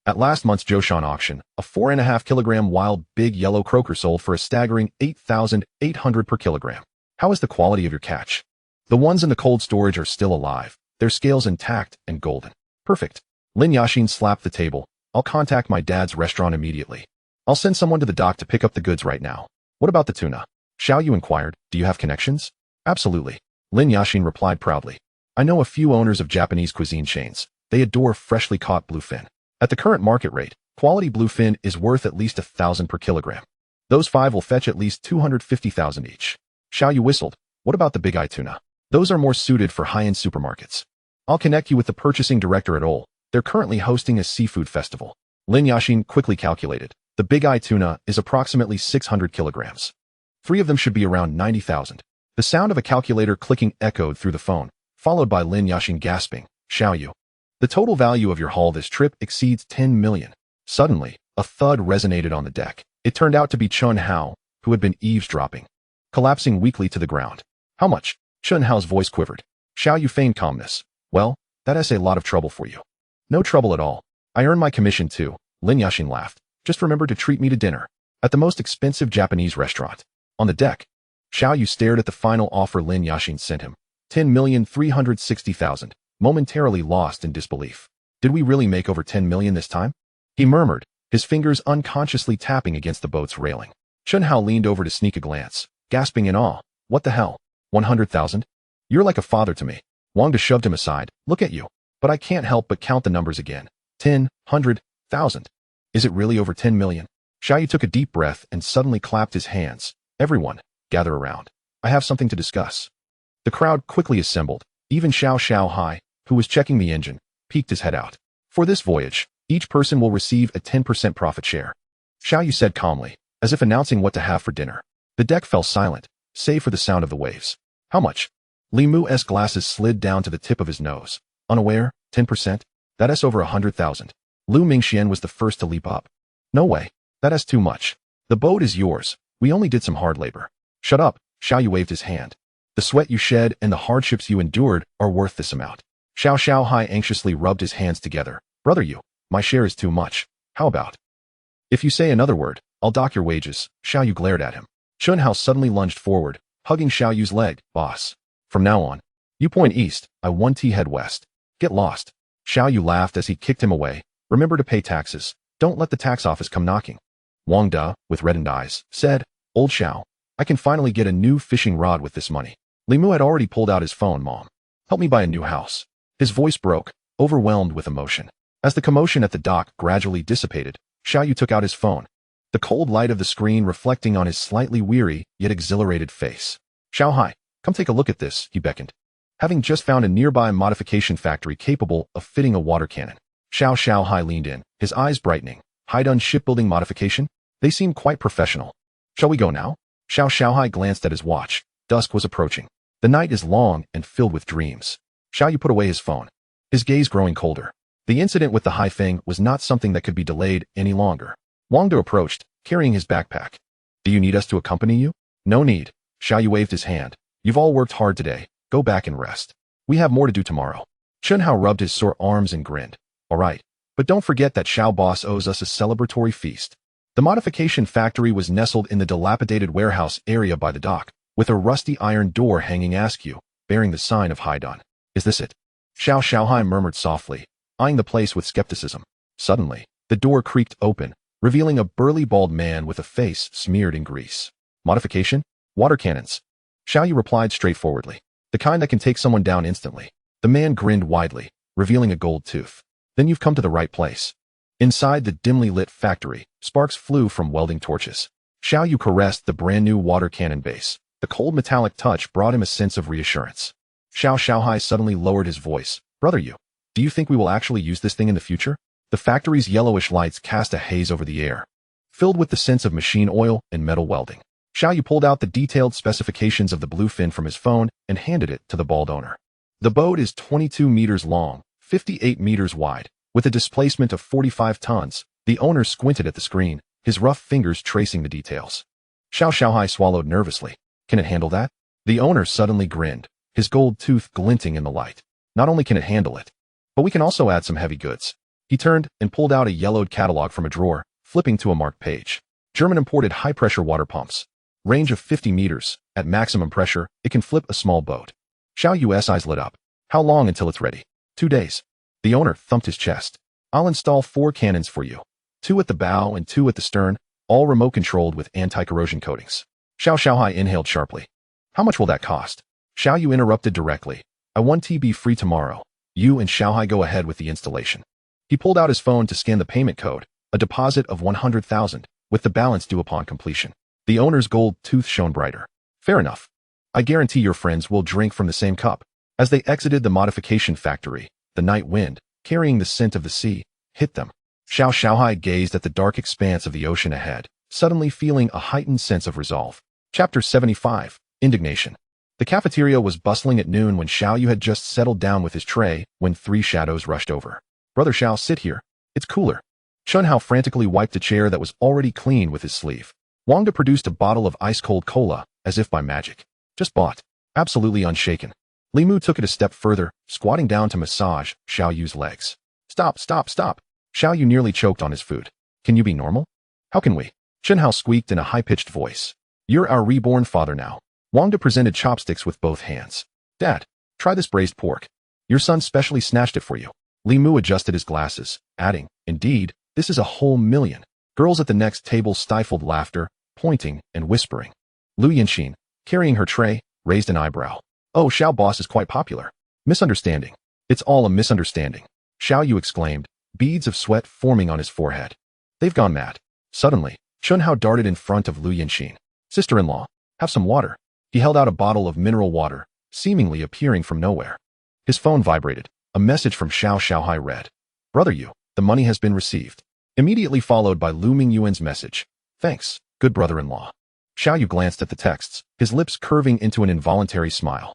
At last month's Zhoushan auction, a 4.5-kilogram wild big yellow croaker sold for a staggering 8,800 per kilogram. How is the quality of your catch? The ones in the cold storage are still alive, their scales intact and golden. Perfect. Lin Yashin slapped the table. I'll contact my dad's restaurant immediately. I'll send someone to the dock to pick up the goods right now. What about the tuna? Xiao Yu inquired. Do you have connections? Absolutely. Lin Yashin replied proudly. I know a few owners of Japanese cuisine chains. They adore freshly caught bluefin. At the current market rate, quality bluefin is worth at least 1,000 per kilogram. Those 5 will fetch at least 250,000 each. Xiao Yu whistled. What about the big-eye tuna? Those are more suited for high-end supermarkets. I'll connect you with the purchasing director at Ole. They're currently hosting a seafood festival. Lin Yashin quickly calculated. The big-eye tuna is approximately 600 kilograms. 3 of them should be around 90,000. The sound of a calculator clicking echoed through the phone, followed by Lin Yashin gasping. Xiao Yu, the total value of your haul this trip exceeds 10 million. Suddenly, a thud resonated on the deck. It turned out to be Chen Hao, who had been eavesdropping, collapsing weakly to the ground. How much? Chen Hao's voice quivered. Xiao Yu feigned calmness. Well, that's a lot of trouble for you. No trouble at all. I earn my commission too. Lin Yashin laughed. Just remember to treat me to dinner at the most expensive Japanese restaurant. On the deck, Xiao Yu stared at the final offer Lin Yashin sent him. 10,360,000, momentarily lost in disbelief. Did we really make over 10 million this time? He murmured, his fingers unconsciously tapping against the boat's railing. Chen Hao leaned over to sneak a glance, gasping in awe. What the hell? 100,000? You're like a father to me. Wangda shoved him aside. Look at you. But I can't help but count the numbers again. 10, 100,000. Is it really over 10 million? Xiao Yu took a deep breath and suddenly clapped his hands. Everyone, gather around. I have something to discuss. The crowd quickly assembled. Even Xiao Hai, who was checking the engine, peeked his head out. For this voyage, each person will receive a 10% profit share. Xiao Yu said calmly, as if announcing what to have for dinner. The deck fell silent, save for the sound of the waves. How much? Li Mu's glasses slid down to the tip of his nose. Unaware? 10%? That's over 100,000. Lu Mingxian was the first to leap up. No way. That's too much. The boat is yours. We only did some hard labor. Shut up. Xiao Yu waved his hand. The sweat you shed and the hardships you endured are worth this amount. Xiao Hai anxiously rubbed his hands together. Brother Yu, my share is too much. How about? If you say another word, I'll dock your wages. Xiao Yu glared at him. Chen Hao suddenly lunged forward, hugging Xiao Yu's leg. Boss. From now on, you point east, I 1T head west. Get lost. Xiao Yu laughed as he kicked him away. Remember to pay taxes. Don't let the tax office come knocking. Wang Da, with reddened eyes, said, Old Xiao, I can finally get a new fishing rod with this money. Li Mu had already pulled out his phone. Mom, help me buy a new house. His voice broke, overwhelmed with emotion. As the commotion at the dock gradually dissipated, Xiao Yu took out his phone, the cold light of the screen reflecting on his slightly weary yet exhilarated face. Xiao Hai, come take a look at this, he beckoned. Having just found a nearby modification factory capable of fitting a water cannon, Xiao Hai leaned in, his eyes brightening. Haidun shipbuilding modification? They seem quite professional. Shall we go now? Xiao Xiaohai glanced at his watch. Dusk was approaching. The night is long and filled with dreams. Xiao Yu put away his phone, his gaze growing colder. The incident with the Haifeng was not something that could be delayed any longer. Wang De approached, carrying his backpack. Do you need us to accompany you? No need. Xiao Yu waved his hand. You've all worked hard today. Go back and rest. We have more to do tomorrow. Chun Hao rubbed his sore arms and grinned. All right. But don't forget that Xiao Boss owes us a celebratory feast. The modification factory was nestled in the dilapidated warehouse area by the dock, with a rusty iron door hanging askew, bearing the sign of Haidon. Is this it? Xiao Xiaohai murmured softly, eyeing the place with skepticism. Suddenly, the door creaked open, revealing a burly bald man with a face smeared in grease. Modification? Water cannons. Xiao Yu replied straightforwardly. The kind that can take someone down instantly. The man grinned widely, revealing a gold tooth. Then you've come to the right place. Inside the dimly lit factory, sparks flew from welding torches. Xiao Yu caressed the brand-new water cannon base. The cold metallic touch brought him a sense of reassurance. Xiao Xiaohai suddenly lowered his voice. Brother Yu, do you think we will actually use this thing in the future? The factory's yellowish lights cast a haze over the air, filled with the sense of machine oil and metal welding. Xiao Yu pulled out the detailed specifications of the bluefin from his phone and handed it to the bald owner. The boat is 22 meters long, 58 meters wide, with a displacement of 45 tons. The owner squinted at the screen, his rough fingers tracing the details. Xiao Xiaohai swallowed nervously. Can it handle that? The owner suddenly grinned, his gold tooth glinting in the light. Not only can it handle it, but we can also add some heavy goods. He turned and pulled out a yellowed catalog from a drawer, flipping to a marked page. German imported high-pressure water pumps. Range of 50 meters. At maximum pressure, it can flip a small boat. Xiao Yu's eyes lit up. How long until it's ready? 2 days. The owner thumped his chest. I'll install 4 cannons for you. 2 at the bow and 2 at the stern, all remote-controlled with anti-corrosion coatings. Xiao Xiaohai inhaled sharply. How much will that cost? Xiao Yu interrupted directly. I want to be free tomorrow. You and Xiaohai go ahead with the installation. He pulled out his phone to scan the payment code, a deposit of 100,000, with the balance due upon completion. The owner's gold tooth shone brighter. Fair enough. I guarantee your friends will drink from the same cup. As they exited the modification factory, the night wind, carrying the scent of the sea, hit them. Xiao Xiaohai gazed at the dark expanse of the ocean ahead, suddenly feeling a heightened sense of resolve. Chapter 75. Indignation. The cafeteria was bustling at noon when Xiao Yu had just settled down with his tray when 3 shadows rushed over. Brother Xiao, sit here. It's cooler. Chun Hao frantically wiped a chair that was already clean with his sleeve. Wang De produced a bottle of ice-cold cola, as if by magic. Just bought. Absolutely unshaken. Li Mu took it a step further, squatting down to massage Xiao Yu's legs. Stop, stop, stop. Xiao Yu nearly choked on his food. Can you be normal? How can we? Chun Hao squeaked in a high-pitched voice. You're our reborn father now. Wang De presented chopsticks with both hands. Dad, try this braised pork. Your son specially snatched it for you. Li Mu adjusted his glasses, adding, Indeed, this is a whole million. Girls at the next table stifled laughter, pointing and whispering. Lu Yanxin, carrying her tray, raised an eyebrow. Oh, Xiao Boss is quite popular. Misunderstanding. It's all a misunderstanding. Xiao Yu exclaimed, beads of sweat forming on his forehead. They've gone mad. Suddenly, Chun Hao darted in front of Lu Yanxin. Sister-in-law, have some water. He held out a bottle of mineral water, seemingly appearing from nowhere. His phone vibrated. A message from Xiao Xiaohai read. Brother Yu, the money has been received. Immediately followed by Lu Mingyuan's message. Thanks, good brother-in-law. Xiao Yu glanced at the texts, his lips curving into an involuntary smile.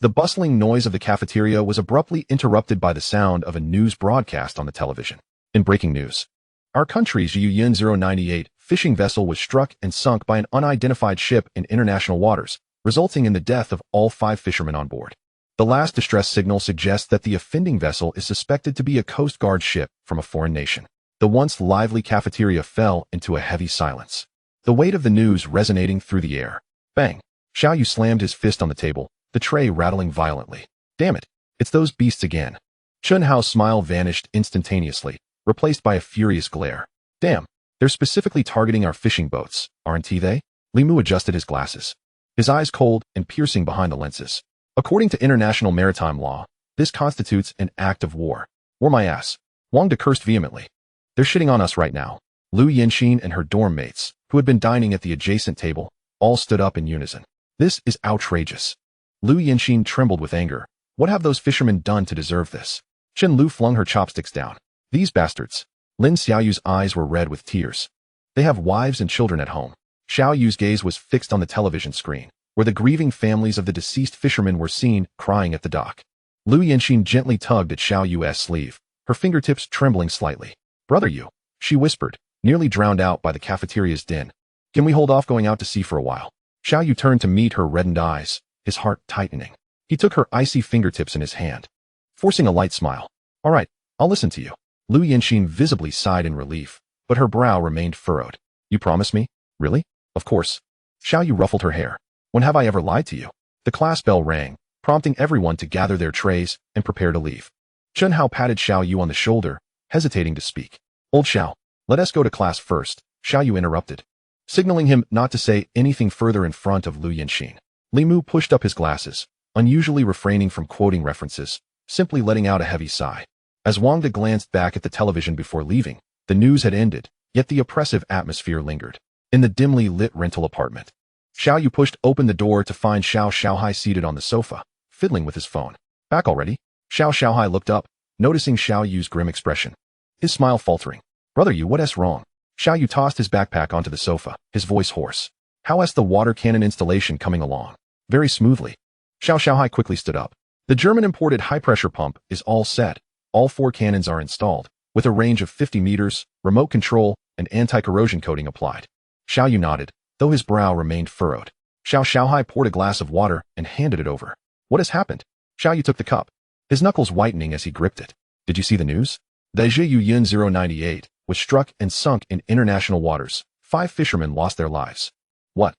The bustling noise of the cafeteria was abruptly interrupted by the sound of a news broadcast on the television. In breaking news, our country's Yuyin 098 fishing vessel was struck and sunk by an unidentified ship in international waters, resulting in the death of all 5 fishermen on board. The last distress signal suggests that the offending vessel is suspected to be a Coast Guard ship from a foreign nation. The once lively cafeteria fell into a heavy silence, the weight of the news resonating through the air. Bang! Xiao Yu slammed his fist on the table, the tray rattling violently. Damn it, it's those beasts again. Chun Hao's smile vanished instantaneously, replaced by a furious glare. Damn, they're specifically targeting our fishing boats, aren't they? Li Mu adjusted his glasses, his eyes cold and piercing behind the lenses. According to international maritime law, this constitutes an act of war. War my ass. Wang De cursed vehemently. They're shitting on us right now. Lu Yanxin and her dorm mates, who had been dining at the adjacent table, all stood up in unison. This is outrageous. Lu Yanxin trembled with anger. What have those fishermen done to deserve this? Chen Lu flung her chopsticks down. These bastards. Lin Xiaoyu's eyes were red with tears. They have wives and children at home. Xiao Yu's gaze was fixed on the television screen, where the grieving families of the deceased fishermen were seen crying at the dock. Lu Yanxin gently tugged at Xiao Yu's sleeve, her fingertips trembling slightly. "Brother Yu," she whispered, nearly drowned out by the cafeteria's din. "Can we hold off going out to sea for a while?" Xiao Yu turned to meet her reddened eyes, his heart tightening. He took her icy fingertips in his hand, forcing a light smile. "All right, I'll listen to you." Lu Yanxin visibly sighed in relief, but her brow remained furrowed. "You promise me? Really?" "Of course." Xiao Yu ruffled her hair. "When have I ever lied to you?" The class bell rang, prompting everyone to gather their trays and prepare to leave. Chen Hao patted Xiao Yu on the shoulder, hesitating to speak. "Old Xiao, let us go to class first," Xiao Yu interrupted, signaling him not to say anything further in front of Lu Yanxin. Li Mu pushed up his glasses, unusually refraining from quoting references, simply letting out a heavy sigh. As Wang De glanced back at the television before leaving, the news had ended, yet the oppressive atmosphere lingered. In the dimly lit rental apartment, Xiao Yu pushed open the door to find Xiao Xiaohai seated on the sofa, fiddling with his phone. "Back already?" Xiao Xiaohai looked up, noticing Xiao Yu's grim expression. His smile faltering. "Brother Yu, what's wrong?" Xiao Yu tossed his backpack onto the sofa, his voice hoarse. "How's the water cannon installation coming along?" "Very smoothly." Xiao Xiaohai quickly stood up. "The German-imported high-pressure pump is all set. All 4 cannons are installed, with a range of 50 meters, remote control, and anti-corrosion coating applied." Xiao Yu nodded, though his brow remained furrowed. Xiao Xiaohai poured a glass of water and handed it over. "What has happened?" Xiao Yu took the cup, his knuckles whitening as he gripped it. "Did you see the news? The Zhiyu Yun 098 was struck and sunk in international waters. 5 fishermen lost their lives." "What?"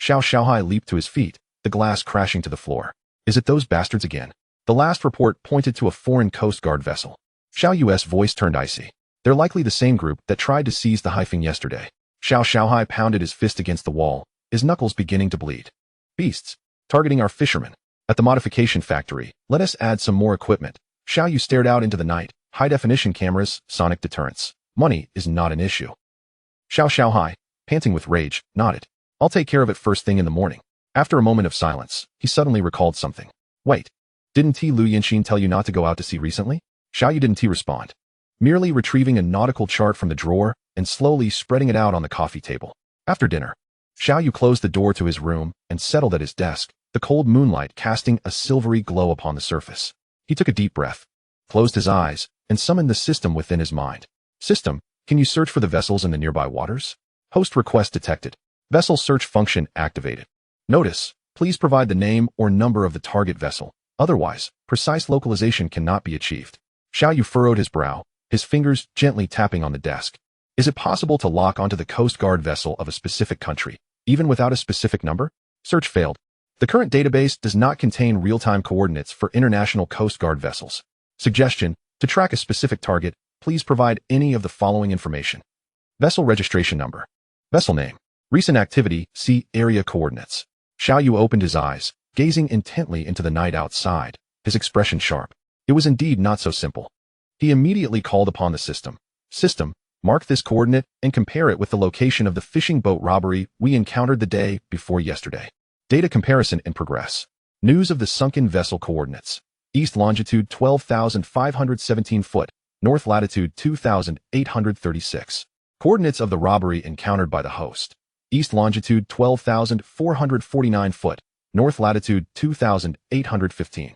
Xiao Xiaohai leaped to his feet, the glass crashing to the floor. "Is it those bastards again?" The last report pointed to a foreign Coast Guard vessel. Xiao Yu's voice turned icy. "They're likely the same group that tried to seize the Haifeng yesterday." Xiao Xiaohai pounded his fist against the wall, his knuckles beginning to bleed. "Beasts, targeting our fishermen. At the modification factory, let us add some more equipment." Xiao Yu stared out into the night. "High-definition cameras, sonic deterrence. Money is not an issue." Xiao Xiaohai, panting with rage, nodded. "I'll take care of it first thing in the morning." After a moment of silence, he suddenly recalled something. "Wait, didn't Lu Yanxin tell you not to go out to sea recently?" Xiao Yu didn't respond, merely retrieving a nautical chart from the drawer and slowly spreading it out on the coffee table. After dinner, Xiao Yu closed the door to his room and settled at his desk, the cold moonlight casting a silvery glow upon the surface. He took a deep breath, closed his eyes, and summoned the system within his mind. "System, can you search for the vessels in the nearby waters?" Host request detected. Vessel search function activated. Notice, please provide the name or number of the target vessel. Otherwise, precise localization cannot be achieved. Xiao Yu furrowed his brow, his fingers gently tapping on the desk. Is it possible to lock onto the Coast Guard vessel of a specific country, even without a specific number? Search failed. The current database does not contain real-time coordinates for international Coast Guard vessels. Suggestion, to track a specific target, please provide any of the following information. Vessel registration number. Vessel name. Recent activity, see area coordinates. Xiao Yu opened his eyes, gazing intently into the night outside, his expression sharp. It was indeed not so simple. He immediately called upon the system. "System, mark this coordinate and compare it with the location of the fishing boat robbery we encountered the day before yesterday." Data comparison in progress. News of the sunken vessel coordinates. East longitude 12,517 foot, north latitude 2,836. Coordinates of the robbery encountered by the host. East longitude 12,449 foot, north latitude 2,815.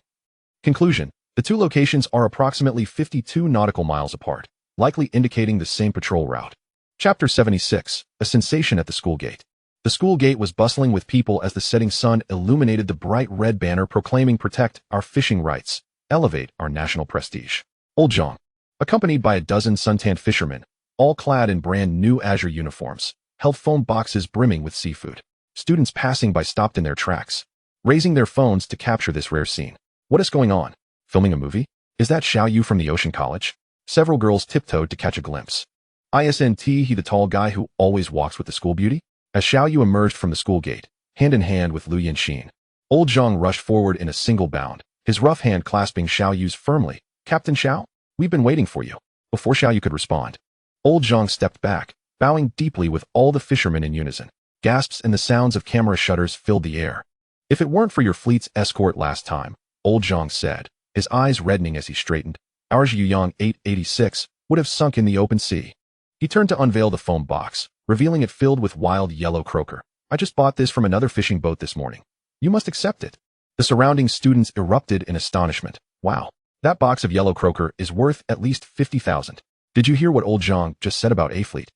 Conclusion. The 2 locations are approximately 52 nautical miles apart, likely indicating the same patrol route. Chapter 76. A sensation at the school gate. The school gate was bustling with people as the setting sun illuminated the bright red banner proclaiming "Protect our fishing rights, elevate our national prestige." Old Zhang, accompanied by a dozen suntanned fishermen, all clad in brand new azure uniforms, held foam boxes brimming with seafood. Students passing by stopped in their tracks, raising their phones to capture this rare scene. "What is going on? Filming a movie? Is that Xiao Yu from the Ocean College?" Several girls tiptoed to catch a glimpse. "Isn't he the tall guy who always walks with the school beauty?" As Xiao Yu emerged from the school gate, hand in hand with Lu Yanxin, Old Zhang rushed forward in a single bound, his rough hand clasping Xiao Yu's firmly. "Captain Xiao, we've been waiting for you." Before Xiao Yu could respond, Old Zhang stepped back, bowing deeply with all the fishermen in unison. Gasps and the sounds of camera shutters filled the air. "If it weren't for your fleet's escort last time," Old Zhang said, his eyes reddening as he straightened, "our Zhuyang 886 would have sunk in the open sea." He turned to unveil the foam box, revealing it filled with wild yellow croaker. I just bought this from another fishing boat this morning. You must accept it. The surrounding students erupted in astonishment. Wow, that box of yellow croaker is worth at least 50,000. Did you hear what old Zhang just said about a fleet?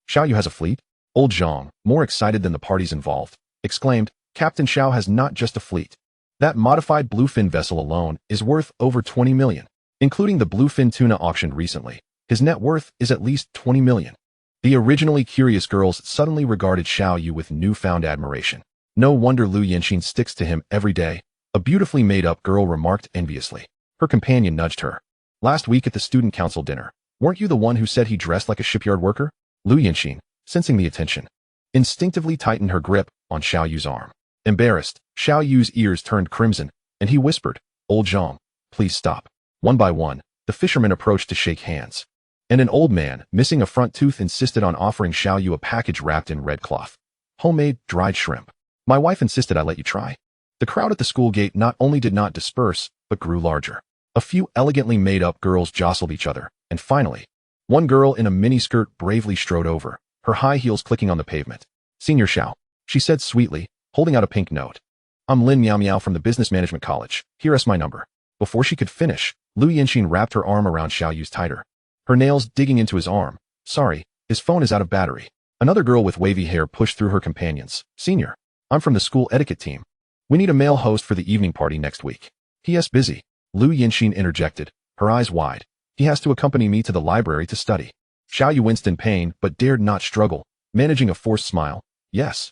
Xiaoyu has a fleet? Old Zhang, more excited than the parties involved, exclaimed, Captain Xiao has not just a fleet. That modified bluefin vessel alone is worth over 20 million. Including the bluefin tuna auctioned recently, his net worth is at least 20 million. The originally curious girls suddenly regarded Xiaoyu with newfound admiration. No wonder Lu Yanxin sticks to him every day, a beautifully made-up girl remarked enviously. Her companion nudged her. Last week at the student council dinner, weren't you the one who said he dressed like a shipyard worker? Lu Yanxin, sensing the attention, instinctively tightened her grip on Xiaoyu's arm. Embarrassed, Xiaoyu's ears turned crimson, and he whispered, Old Zhang, please stop. One by one, the fishermen approached to shake hands. And an old man, missing a front tooth, insisted on offering Xiaoyu a package wrapped in red cloth. Homemade, dried shrimp. My wife insisted I let you try. The crowd at the school gate not only did not disperse, but grew larger. A few elegantly made-up girls jostled each other, and finally, one girl in a miniskirt bravely strode over, her high heels clicking on the pavement. Senior Xiao, she said sweetly, holding out a pink note. I'm Lin Miao Miao from the Business Management College. Here's my number. Before she could finish, Lu Yanxin wrapped her arm around Xiaoyu's tighter, her nails digging into his arm. Sorry, his phone is out of battery. Another girl with wavy hair pushed through her companions. Senior, I'm from the school etiquette team. We need a male host for the evening party next week. P.S. Busy. Lu Yanxin interjected, her eyes wide. He has to accompany me to the library to study. Xiaoyu winced in pain but dared not struggle, managing a forced smile. Yes,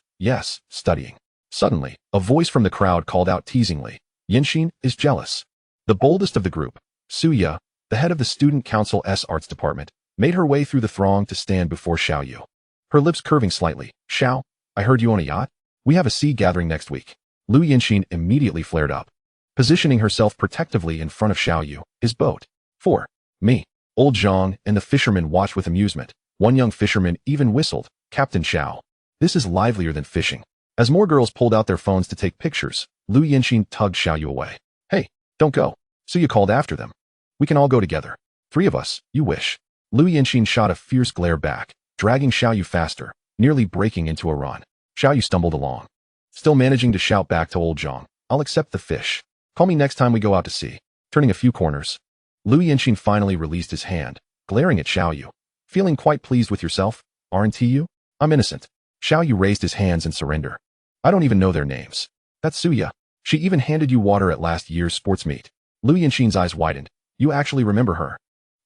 studying. Suddenly, a voice from the crowd called out teasingly, Yanxin is jealous. The boldest of the group, Suya, the head of the student council's arts department, made her way through the throng to stand before Xiaoyu. Her lips curving slightly. Xiao, I heard you own a yacht? We have a sea gathering next week. Lu Yanxin immediately flared up, positioning herself protectively in front of Xiaoyu, his boat. For me. Old Zhang and the fishermen watched with amusement. One young fisherman even whistled, Captain Xiao. This is livelier than fishing. As more girls pulled out their phones to take pictures, Lu Yanxin tugged Xiaoyu away. Hey, don't go. Suya called after them. We can all go together. 3 of us, you wish. Lu Yanxin shot a fierce glare back, dragging Xiaoyu faster, nearly breaking into a run. Xiaoyu stumbled along, still managing to shout back to old Zhang, I'll accept the fish. Call me next time we go out to sea. Turning a few corners, Lu Yanxin finally released his hand, glaring at Xiaoyu. Feeling quite pleased with yourself, aren't you? I'm innocent. Xiaoyu raised his hands in surrender. I don't even know their names. That's Suya. She even handed you water at last year's sports meet. Lu Yanxin's eyes widened. You actually remember her.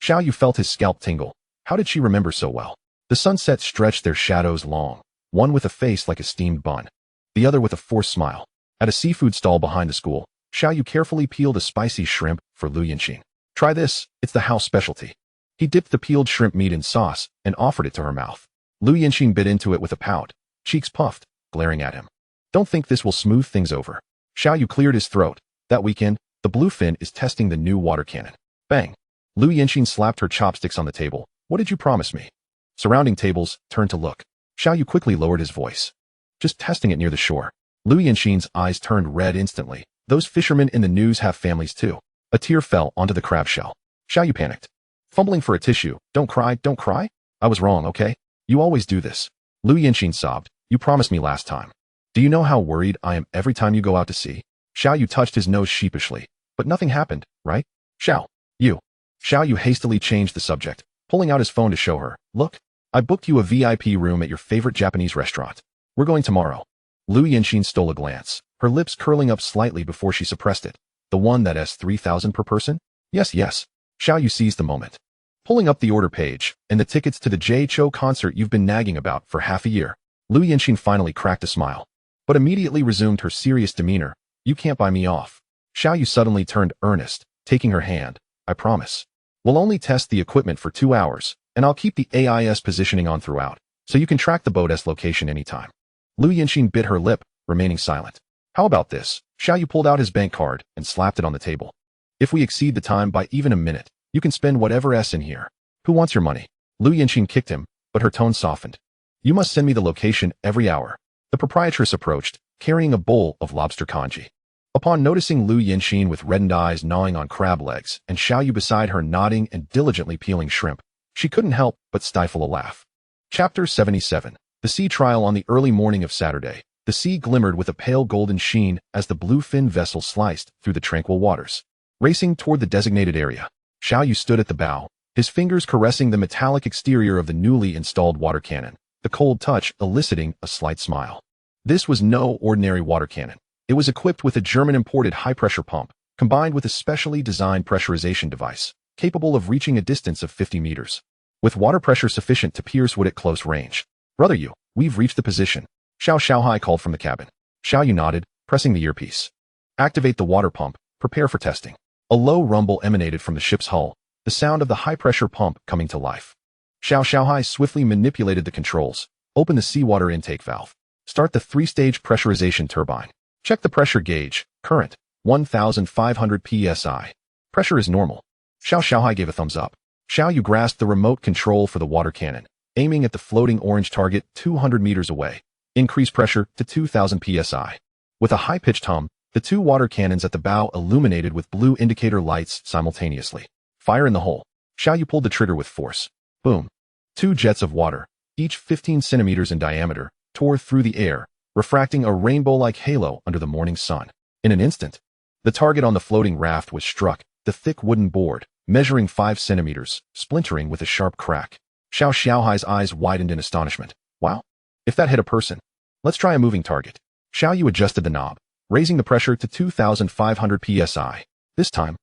Xiaoyu felt his scalp tingle. How did she remember so well? The sunset stretched their shadows long, one with a face like a steamed bun, the other with a forced smile. At a seafood stall behind the school, Xiaoyu carefully peeled a spicy shrimp for Lu Yanxin. Try this, it's the house specialty. He dipped the peeled shrimp meat in sauce and offered it to her mouth. Lu Yanxin bit into it with a pout, cheeks puffed, glaring at him. Don't think this will smooth things over. Xiaoyu cleared his throat. That weekend, the bluefin is testing the new water cannon. Bang! Lu Yanxin slapped her chopsticks on the table. What did you promise me? Surrounding tables turned to look. Xiaoyu quickly lowered his voice. Just testing it near the shore. Lu Yanxin's eyes turned red instantly. Those fishermen in the news have families too. A tear fell onto the crab shell. Xiaoyu panicked, fumbling for a tissue. Don't cry, don't cry. I was wrong, okay? You always do this. Lu Yanxin sobbed. You promised me last time. Do you know how worried I am every time you go out to sea? Xiaoyu touched his nose sheepishly. But nothing happened, right? Xiaoyu hastily changed the subject, pulling out his phone to show her. Look, I booked you a VIP room at your favorite Japanese restaurant. We're going tomorrow. Lu Yanxin stole a glance, her lips curling up slightly before she suppressed it. The one that has 3,000 per person? Yes. Xiaoyu seized the moment, pulling up the order page, and the tickets to the Jay Cho concert you've been nagging about for half a year. Lu Yanxin finally cracked a smile, but immediately resumed her serious demeanor. You can't buy me off. Xiaoyu suddenly turned earnest, taking her hand. I promise. We'll only test the equipment for 2 hours, and I'll keep the AIS positioning on throughout, so you can track the boat's location anytime. Lu Yanxin bit her lip, remaining silent. How about this? Xiaoyu pulled out his bank card and slapped it on the table. If we exceed the time by even a minute, you can spend whatever's in here. Who wants your money? Lu Yanxin kicked him, but her tone softened. You must send me the location every hour. The proprietress approached, carrying a bowl of lobster congee. Upon noticing Lu Yanxin with reddened eyes gnawing on crab legs and Xiaoyu beside her nodding and diligently peeling shrimp, she couldn't help but stifle a laugh. Chapter 77. The sea trial on the early morning of Saturday. The sea glimmered with a pale golden sheen as the bluefin vessel sliced through the tranquil waters. Racing toward the designated area, Xiao Yu stood at the bow, his fingers caressing the metallic exterior of the newly installed water cannon, the cold touch eliciting a slight smile. This was no ordinary water cannon. It was equipped with a German-imported high-pressure pump, combined with a specially designed pressurization device, capable of reaching a distance of 50 meters. With water pressure sufficient to pierce wood at close range. "Brother Yu, we've reached the position," Xiaohai called from the cabin. Xiao Yu nodded, pressing the earpiece. "Activate the water pump, prepare for testing." A low rumble emanated from the ship's hull, the sound of the high-pressure pump coming to life. Xiaohai swiftly manipulated the controls. Open the seawater intake valve. Start the 3-stage pressurization turbine. Check the pressure gauge. Current, 1,500 psi. Pressure is normal. Xiaohai gave a thumbs up. Xiao Yu grasped the remote control for the water cannon, aiming at the floating orange target 200 meters away. Increase pressure to 2,000 psi. With a high-pitched hum, the two water cannons at the bow illuminated with blue indicator lights simultaneously. Fire in the hole. Xiao Yu pulled the trigger with force. Boom. 2 jets of water, each 15 centimeters in diameter, tore through the air, refracting a rainbow-like halo under the morning sun. In an instant, the target on the floating raft was struck, the thick wooden board, measuring 5 centimeters, splintering with a sharp crack. Xiaohai's eyes widened in astonishment. Wow. If that hit a person. Let's try a moving target. Xiao Yu adjusted the knob, raising the pressure to 2,500 psi. This time,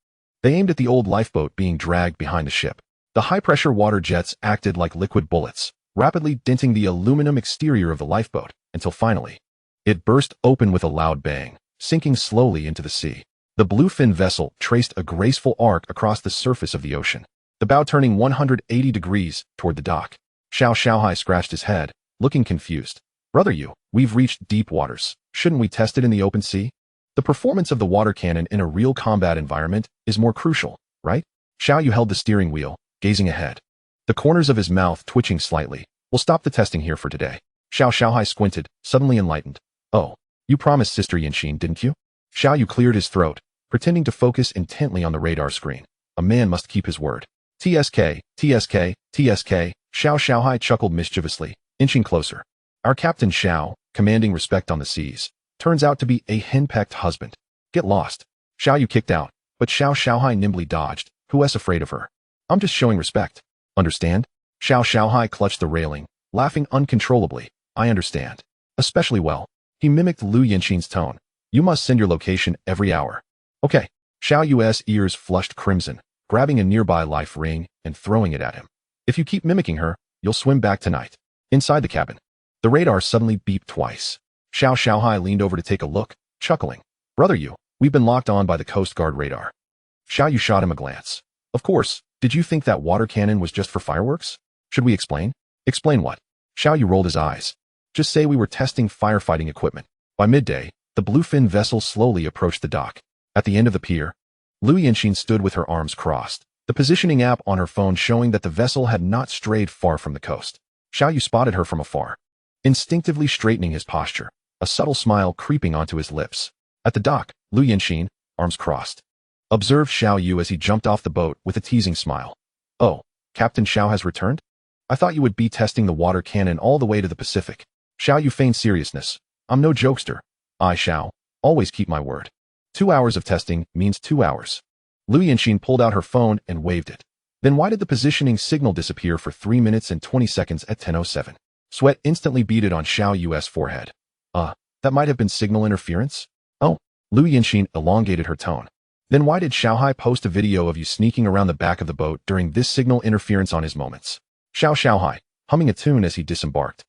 they aimed at the old lifeboat being dragged behind the ship. The high-pressure water jets acted like liquid bullets, rapidly denting the aluminum exterior of the lifeboat, until finally, it burst open with a loud bang, sinking slowly into the sea. The bluefin vessel traced a graceful arc across the surface of the ocean, the bow turning 180 degrees toward the dock. Xiaohai scratched his head, looking confused. "Brother Yu, we've reached deep waters. Shouldn't we test it in the open sea? The performance of the water cannon in a real combat environment is more crucial, right?" Xiao Yu held the steering wheel, gazing ahead, the corners of his mouth twitching slightly. "We'll stop the testing here for today." Xiaohai squinted, suddenly enlightened. "Oh, you promised Sister Yanxin, didn't you?" Xiao Yu cleared his throat, pretending to focus intently on the radar screen. A man must keep his word. "TSK, TSK, TSK, Xiaohai chuckled mischievously, inching closer. "Our Captain Xiao, commanding respect on the seas, turns out to be a henpecked husband. Get lost." Xiao Yu kicked out, but Xiaohai nimbly dodged. "Who's afraid of her? I'm just showing respect. Understand?" Xiaohai clutched the railing, laughing uncontrollably. "I understand. Especially well." He mimicked Lu Yanxin's tone. "You must send your location every hour." "Okay." Xiao Yu's ears flushed crimson, grabbing a nearby life ring and throwing it at him. "If you keep mimicking her, you'll swim back tonight." Inside the cabin, the radar suddenly beeped twice. Xiaohai leaned over to take a look, chuckling. "Brother Yu, we've been locked on by the Coast Guard radar." Xiao Yu shot him a glance. "Of course, did you think that water cannon was just for fireworks? Should we explain?" "Explain what?" Xiao Yu rolled his eyes. "Just say we were testing firefighting equipment." By midday, the bluefin vessel slowly approached the dock. At the end of the pier, Lu Yanxin stood with her arms crossed, the positioning app on her phone showing that the vessel had not strayed far from the coast. Xiao Yu spotted her from afar, instinctively straightening his posture, a subtle smile creeping onto his lips. At the dock, Lu Yanxin, arms crossed, observed Xiao Yu as he jumped off the boat with a teasing smile. "Oh, Captain Xiao has returned? I thought you would be testing the water cannon all the way to the Pacific." Xiao Yu feigned seriousness. "I'm no jokester. I, Xiao, always keep my word. 2 hours of testing means 2 hours." Lu Yanxin pulled out her phone and waved it. "Then why did the positioning signal disappear for 3 minutes and 20 seconds at 10:07? Sweat instantly beaded on Xiao Yu's forehead. That might have been signal interference?" "Oh." Lu Yanxin elongated her tone. "Then why did Xiaohai post a video of you sneaking around the back of the boat during this signal interference on his moments?" Xiaohai, humming a tune as he disembarked,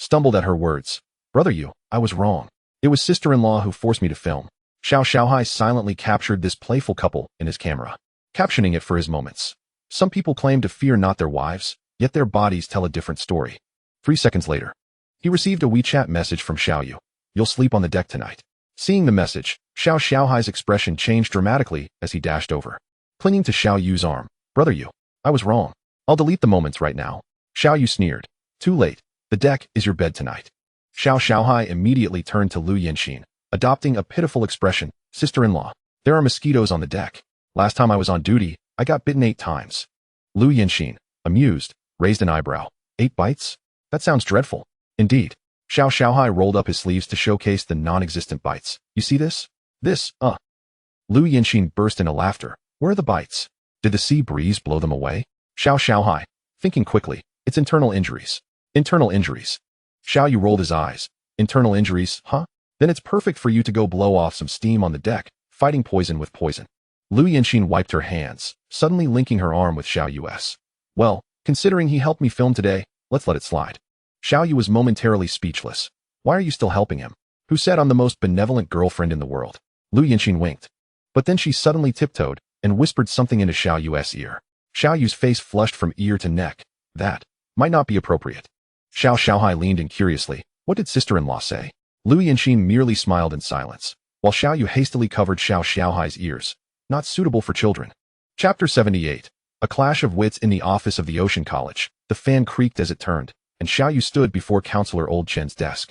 stumbled at her words. "Brother Yu, I was wrong. It was sister-in-law who forced me to film." Xiaohai silently captured this playful couple in his camera, captioning it for his moments. Some people claim to fear not their wives, yet their bodies tell a different story. 3 seconds later, he received a WeChat message from Xiao Yu. "You'll sleep on the deck tonight." Seeing the message, Xiaohai's expression changed dramatically as he dashed over, clinging to Xiao Yu's arm. "Brother Yu, I was wrong. I'll delete the moments right now." Xiao Yu sneered. "Too late. The deck is your bed tonight." Xiaohai immediately turned to Lu Yanxin, adopting a pitiful expression. "Sister-in-law, there are mosquitoes on the deck. Last time I was on duty, I got bitten 8 times. Lu Yanxin, amused, raised an eyebrow. 8 bites? That sounds dreadful. Indeed. Xiao Xiaohai rolled up his sleeves to showcase the non-existent bites. You see this? Lu Yinxin burst into laughter. Where are the bites? Did the sea breeze blow them away? Xiao Xiaohai, thinking quickly, it's internal injuries. Internal injuries. Xiao Yu rolled his eyes. Internal injuries, huh? Then it's perfect for you to go blow off some steam on the deck, fighting poison with poison. Lu Yinxin wiped her hands, suddenly linking her arm with Xiao Yu's. Well, considering he helped me film today, let's let it slide. Xiao Yu was momentarily speechless. Why are you still helping him? Who said I'm the most benevolent girlfriend in the world? Lu Yinxin winked. But then she suddenly tiptoed and whispered something into Xiao Yu's ear. Xiao Yu's face flushed from ear to neck. That might not be appropriate. Xiao Xiaohai leaned in curiously. What did sister-in-law say? Lu Yinxin merely smiled in silence, while Xiao Yu hastily covered Xiao Xiaohai's ears. Not suitable for children. Chapter 78. A clash of wits in the office of the Ocean College. The fan creaked as it turned, and Xiao Yu stood before Counselor Old Chen's desk,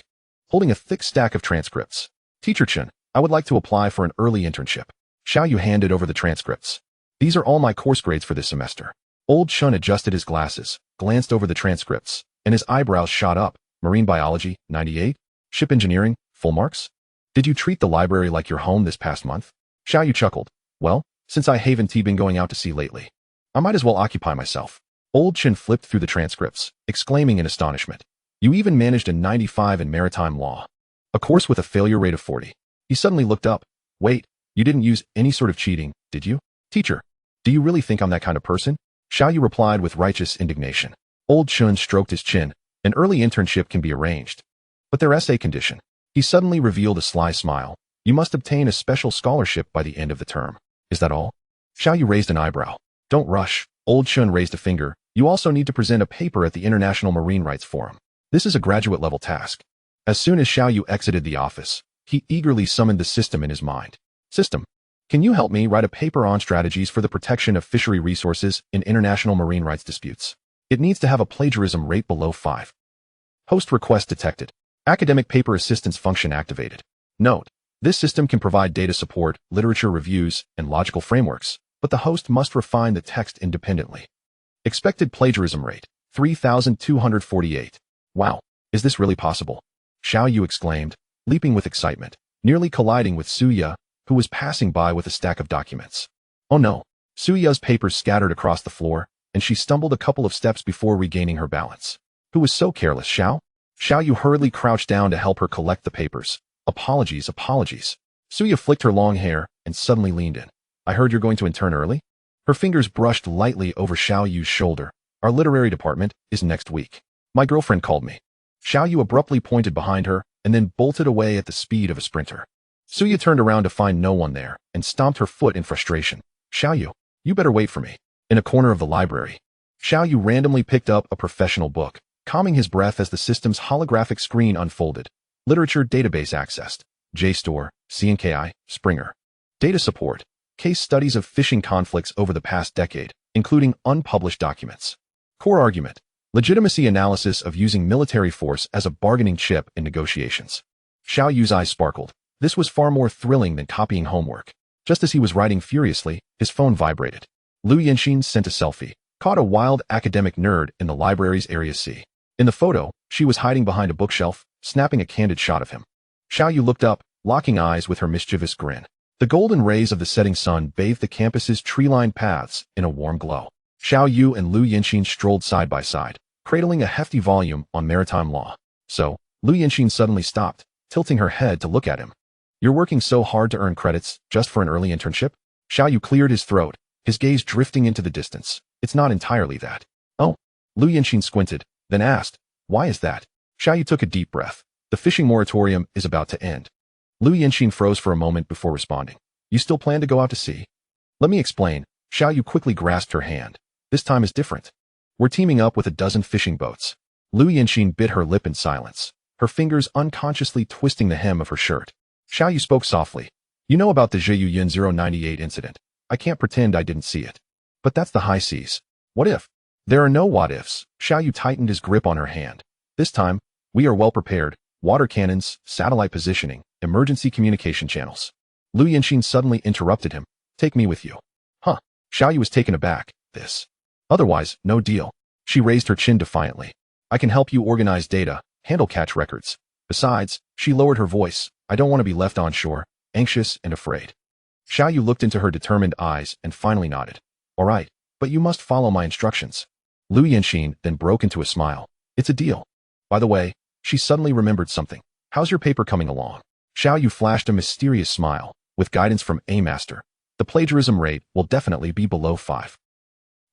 holding a thick stack of transcripts. Teacher Chen, I would like to apply for an early internship. Xiao Yu handed over the transcripts. These are all my course grades for this semester. Old Chen adjusted his glasses, glanced over the transcripts, and his eyebrows shot up. Marine biology, 98. Ship engineering, full marks. Did you treat the library like your home this past month? Xiao Yu chuckled. Well, since I haven't been going out to sea lately, I might as well occupy myself. Old Chen flipped through the transcripts, exclaiming in astonishment. You even managed a 95 in maritime law. A course with a failure rate of 40. He suddenly looked up. Wait, you didn't use any sort of cheating, did you? Teacher, do you really think I'm that kind of person? Xiao Yu replied with righteous indignation. Old Chen stroked his chin. An early internship can be arranged. But their essay condition. He suddenly revealed a sly smile. You must obtain a special scholarship by the end of the term. Is that all? Xiao Yu raised an eyebrow. Don't rush. Old Chen raised a finger. You also need to present a paper at the International Marine Rights Forum. This is a graduate-level task. As soon as Xiao Yu exited the office, he eagerly summoned the system in his mind. System, can you help me write a paper on strategies for the protection of fishery resources in international marine rights disputes? It needs to have a plagiarism rate below 5. Host request detected. Academic paper assistance function activated. Note, this system can provide data support, literature reviews, and logical frameworks, but the host must refine the text independently. Expected plagiarism rate, 3,248. Wow, is this really possible? Xiao Yu exclaimed, leaping with excitement, nearly colliding with Suya, who was passing by with a stack of documents. Oh no, Suya's papers scattered across the floor, and she stumbled a couple of steps before regaining her balance. Who was so careless, Xiao? Xiao Yu hurriedly crouched down to help her collect the papers. Apologies. Suya flicked her long hair and suddenly leaned in. I heard you're going to intern early? Her fingers brushed lightly over Xiao Yu's shoulder. Our literary department is next week. My girlfriend called me. Xiao Yu abruptly pointed behind her and then bolted away at the speed of a sprinter. Suya turned around to find no one there and stomped her foot in frustration. Xiao Yu, you better wait for me. In a corner of the library, Xiao Yu randomly picked up a professional book, calming his breath as the system's holographic screen unfolded. Literature database accessed. JSTOR, CNKI, Springer. Data support. Case studies of fishing conflicts over the past decade, including unpublished documents. Core argument. Legitimacy analysis of using military force as a bargaining chip in negotiations. Xiao Yu's eyes sparkled. This was far more thrilling than copying homework. Just as he was writing furiously, his phone vibrated. Lu Yinxin sent a selfie, caught a wild academic nerd in the library's Area C. In the photo, she was hiding behind a bookshelf, snapping a candid shot of him. Xiao Yu looked up, locking eyes with her mischievous grin. The golden rays of the setting sun bathed the campus's tree-lined paths in a warm glow. Xiao Yu and Lu Yinxin strolled side by side, cradling a hefty volume on maritime law. So, Lu Yinxin suddenly stopped, tilting her head to look at him. You're working so hard to earn credits just for an early internship? Xiao Yu cleared his throat, his gaze drifting into the distance. It's not entirely that. Oh. Lu Yinxin squinted, then asked, why is that? Xiao Yu took a deep breath. The fishing moratorium is about to end. Lu Yinxin froze for a moment before responding. You still plan to go out to sea? Let me explain. Xiao Yu quickly grasped her hand. This time is different. We're teaming up with a dozen fishing boats. Lu Yinxin bit her lip in silence, her fingers unconsciously twisting the hem of her shirt. Xiao Yu spoke softly. You know about the Zheyu Yin 098 incident. I can't pretend I didn't see it. But that's the high seas. What if? There are no what-ifs. Xiao Yu tightened his grip on her hand. This time, we are well prepared. Water cannons, satellite positioning, emergency communication channels. Lu Yinxin suddenly interrupted him. Take me with you. Huh. Xiao Yu was taken aback. This. Otherwise, no deal. She raised her chin defiantly. I can help you organize data, handle catch records. Besides, she lowered her voice, I don't want to be left on shore, anxious and afraid. Xiao Yu looked into her determined eyes and finally nodded. All right, but you must follow my instructions. Lu Yanxin then broke into a smile. It's a deal. By the way, she suddenly remembered something. How's your paper coming along? Xiao Yu flashed a mysterious smile. With guidance from a master, the plagiarism rate will definitely be below 5.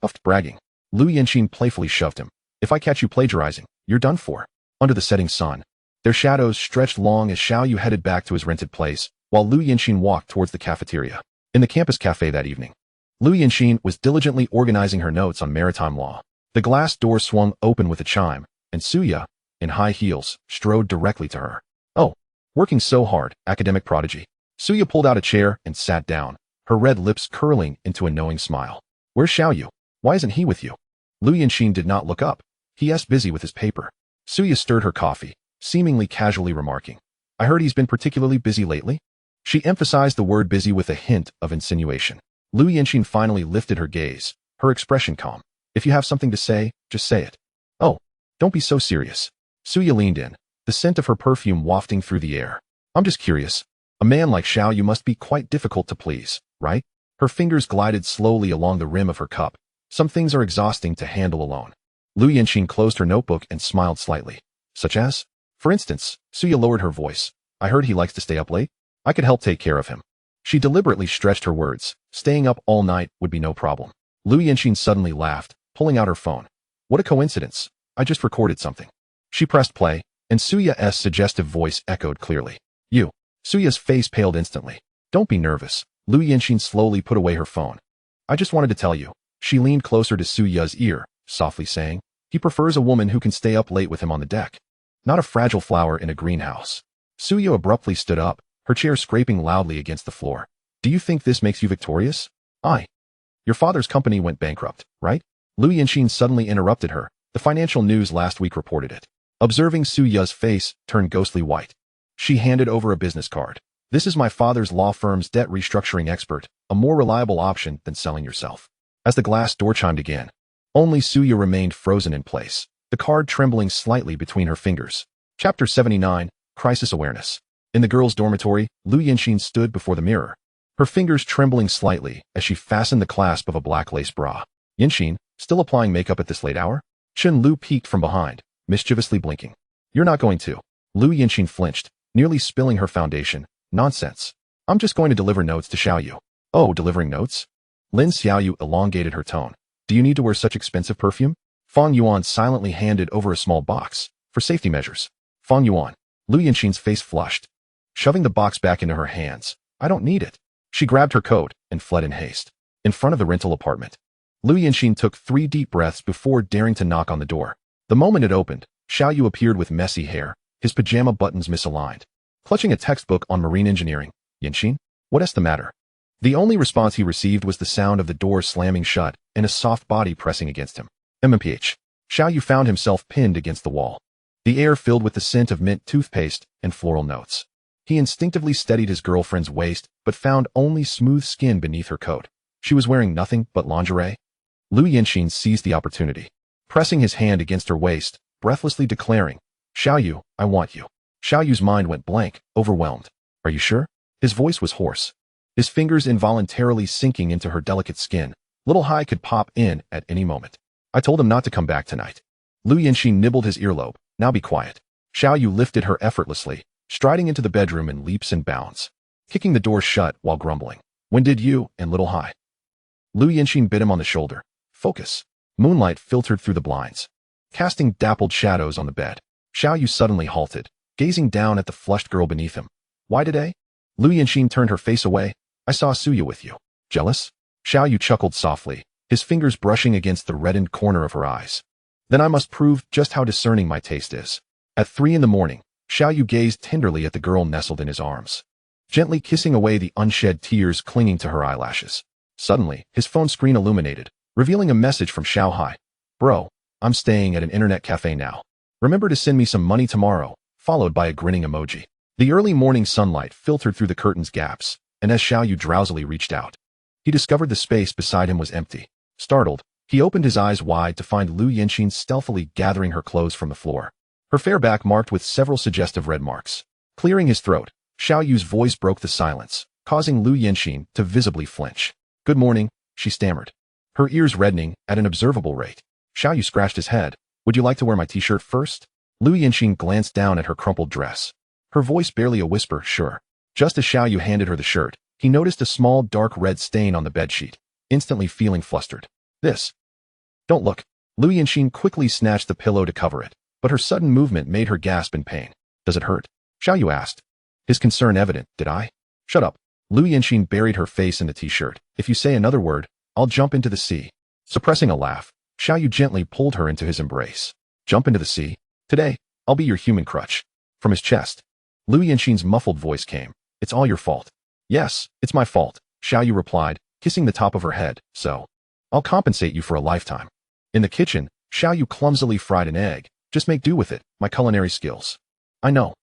Puffed bragging. Lu Yanxin playfully shoved him. If I catch you plagiarizing, you're done for. Under the setting sun, their shadows stretched long as Xiao Yu headed back to his rented place, while Lu Yanxin walked towards the cafeteria. In the campus cafe that evening, Lu Yanxin was diligently organizing her notes on maritime law. The glass door swung open with a chime, and Suya, in high heels, strode directly to her. Oh, working so hard, academic prodigy. Suya pulled out a chair and sat down, her red lips curling into a knowing smile. Where's Xiao Yu? Why isn't he with you? Lu Yanxin did not look up. He is busy with his paper. Suya stirred her coffee, seemingly casually remarking. I heard he's been particularly busy lately? She emphasized the word busy with a hint of insinuation. Lu Yanxin finally lifted her gaze, her expression calm. If you have something to say, just say it. Oh, don't be so serious. Suya leaned in, the scent of her perfume wafting through the air. I'm just curious. A man like Xiao Yu must be quite difficult to please, right? Her fingers glided slowly along the rim of her cup. Some things are exhausting to handle alone. Lu Yanxin closed her notebook and smiled slightly. Such as? For instance, Suya lowered her voice. I heard he likes to stay up late. I could help take care of him. She deliberately stretched her words. Staying up all night would be no problem. Lu Yanxin suddenly laughed, pulling out her phone. What a coincidence. I just recorded something. She pressed play, and Suya's suggestive voice echoed clearly. You. Suya's face paled instantly. Don't be nervous. Lu Yanxin slowly put away her phone. I just wanted to tell you. She leaned closer to Suya's ear, softly saying, he prefers a woman who can stay up late with him on the deck. Not a fragile flower in a greenhouse. Suya abruptly stood up, her chair scraping loudly against the floor. Do you think this makes you victorious? Your father's company went bankrupt, right? Lu Yanxin suddenly interrupted her. The financial news last week reported it. Observing Suya's face turn ghostly white. She handed over a business card. This is my father's law firm's debt restructuring expert, a more reliable option than selling yourself. As the glass door chimed again, only Suya remained frozen in place, the card trembling slightly between her fingers. Chapter 79, Crisis Awareness. In the girls' dormitory, Lu Yanxin stood before the mirror, her fingers trembling slightly as she fastened the clasp of a black lace bra. Yanxin, still applying makeup at this late hour? Chen Lu peeked from behind, mischievously blinking. You're not going to. Lu Yanxin flinched, nearly spilling her foundation. Nonsense. I'm just going to deliver notes to Xiao Yu. Oh, delivering notes? Lin Xiaoyu elongated her tone. Do you need to wear such expensive perfume? Fang Yuan silently handed over a small box, for safety measures. Fang Yuan. Lu Yanxin's face flushed, shoving the box back into her hands. I don't need it. She grabbed her coat and fled in haste. In front of the rental apartment, Lu Yanxin took 3 deep breaths before daring to knock on the door. The moment it opened, Xiao Yu appeared with messy hair, his pajama buttons misaligned. Clutching a textbook on marine engineering. Yanxin? What's the matter? The only response he received was the sound of the door slamming shut and a soft body pressing against him. MMPH. Xiao Yu found himself pinned against the wall. The air filled with the scent of mint toothpaste and floral notes. He instinctively steadied his girlfriend's waist, but found only smooth skin beneath her coat. She was wearing nothing but lingerie. Lu Yanxin seized the opportunity, pressing his hand against her waist, breathlessly declaring, Xiao Yu, I want you. Xiao Yu's mind went blank, overwhelmed. Are you sure? His voice was hoarse, his fingers involuntarily sinking into her delicate skin. Little Hai could pop in at any moment. I told him not to come back tonight. Lu Yanxin nibbled his earlobe. Now be quiet. Xiao Yu lifted her effortlessly, striding into the bedroom in leaps and bounds, kicking the door shut while grumbling. When did you and Little Hai? Lu Yanxin bit him on the shoulder. Focus. Moonlight filtered through the blinds, casting dappled shadows on the bed. Xiao Yu suddenly halted, gazing down at the flushed girl beneath him. Why today? Lu Yanxin turned her face away. I saw Suya with you. Jealous? Xiao Yu chuckled softly, his fingers brushing against the reddened corner of her eyes. Then I must prove just how discerning my taste is. At 3 a.m, Xiao Yu gazed tenderly at the girl nestled in his arms, gently kissing away the unshed tears clinging to her eyelashes. Suddenly, his phone screen illuminated, revealing a message from Xiao Hai. Bro, I'm staying at an internet cafe now. Remember to send me some money tomorrow, followed by a grinning emoji. The early morning sunlight filtered through the curtain's gaps, and as Xiao Yu drowsily reached out, he discovered the space beside him was empty. Startled, he opened his eyes wide to find Lu Yanxin stealthily gathering her clothes from the floor. her fair back marked with several suggestive red marks. Clearing his throat, Xiao Yu's voice broke the silence, causing Lu Yanxin to visibly flinch. "Good morning," she stammered, her ears reddening at an observable rate. Xiao Yu scratched his head. "Would you like to wear my t-shirt first?" Lu Yanxin glanced down at her crumpled dress, her voice barely a whisper. "Sure." Just as Xiao Yu handed her the shirt, he noticed a small dark red stain on the bedsheet, instantly feeling flustered. "This. Don't look." Lu Yanxin quickly snatched the pillow to cover it, but her sudden movement made her gasp in pain. "Does it hurt?" Xiao Yu asked, his concern evident. "Did I?" "Shut up." Lu Yanxin buried her face in the t-shirt. "If you say another word, I'll jump into the sea." Suppressing a laugh, Xiao Yu gently pulled her into his embrace. "Jump into the sea? Today, I'll be your human crutch." From his chest, Lu Yanxin's muffled voice came. "It's all your fault." "Yes, it's my fault," Xiao Yu replied, kissing the top of her head. "So, I'll compensate you for a lifetime." In the kitchen, Xiao Yu clumsily fried an egg. "Just make do with it, my culinary skills." I know.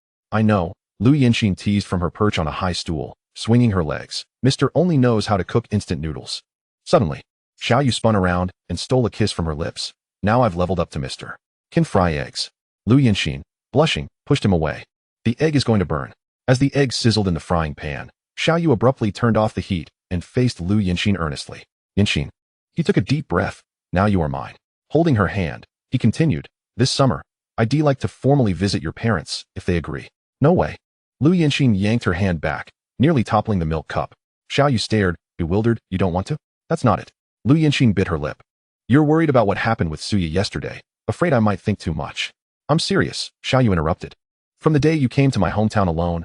Lu Yanxin teased from her perch on a high stool, swinging her legs. "Mister only knows how to cook instant noodles." Suddenly, Xiao Yu spun around and stole a kiss from her lips. "Now I've leveled up to Mr. Can fry eggs." Lu Yanxin, blushing, pushed him away. "The egg is going to burn." As the egg sizzled in the frying pan, Xiao Yu abruptly turned off the heat and faced Lu Yanxin earnestly. "Yanxin." He took a deep breath. "Now you are mine." Holding her hand, he continued, "This summer, I'd like to formally visit your parents, if they agree." "No way." Lu Yanxin yanked her hand back, nearly toppling the milk cup. Xiao Yu stared, bewildered. "You don't want to?" "That's not it." Lu Yanxin bit her lip. "You're worried about what happened with Suya yesterday. Afraid I might think too much." "I'm serious," Xiao Yu interrupted. "From the day you came to my hometown alone,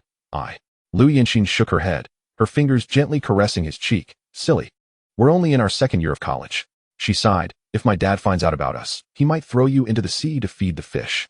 Lu Yanxin shook her head, her fingers gently caressing his cheek. "Silly. We're only in our second year of college." She sighed. "If my dad finds out about us, he might throw you into the sea to feed the fish."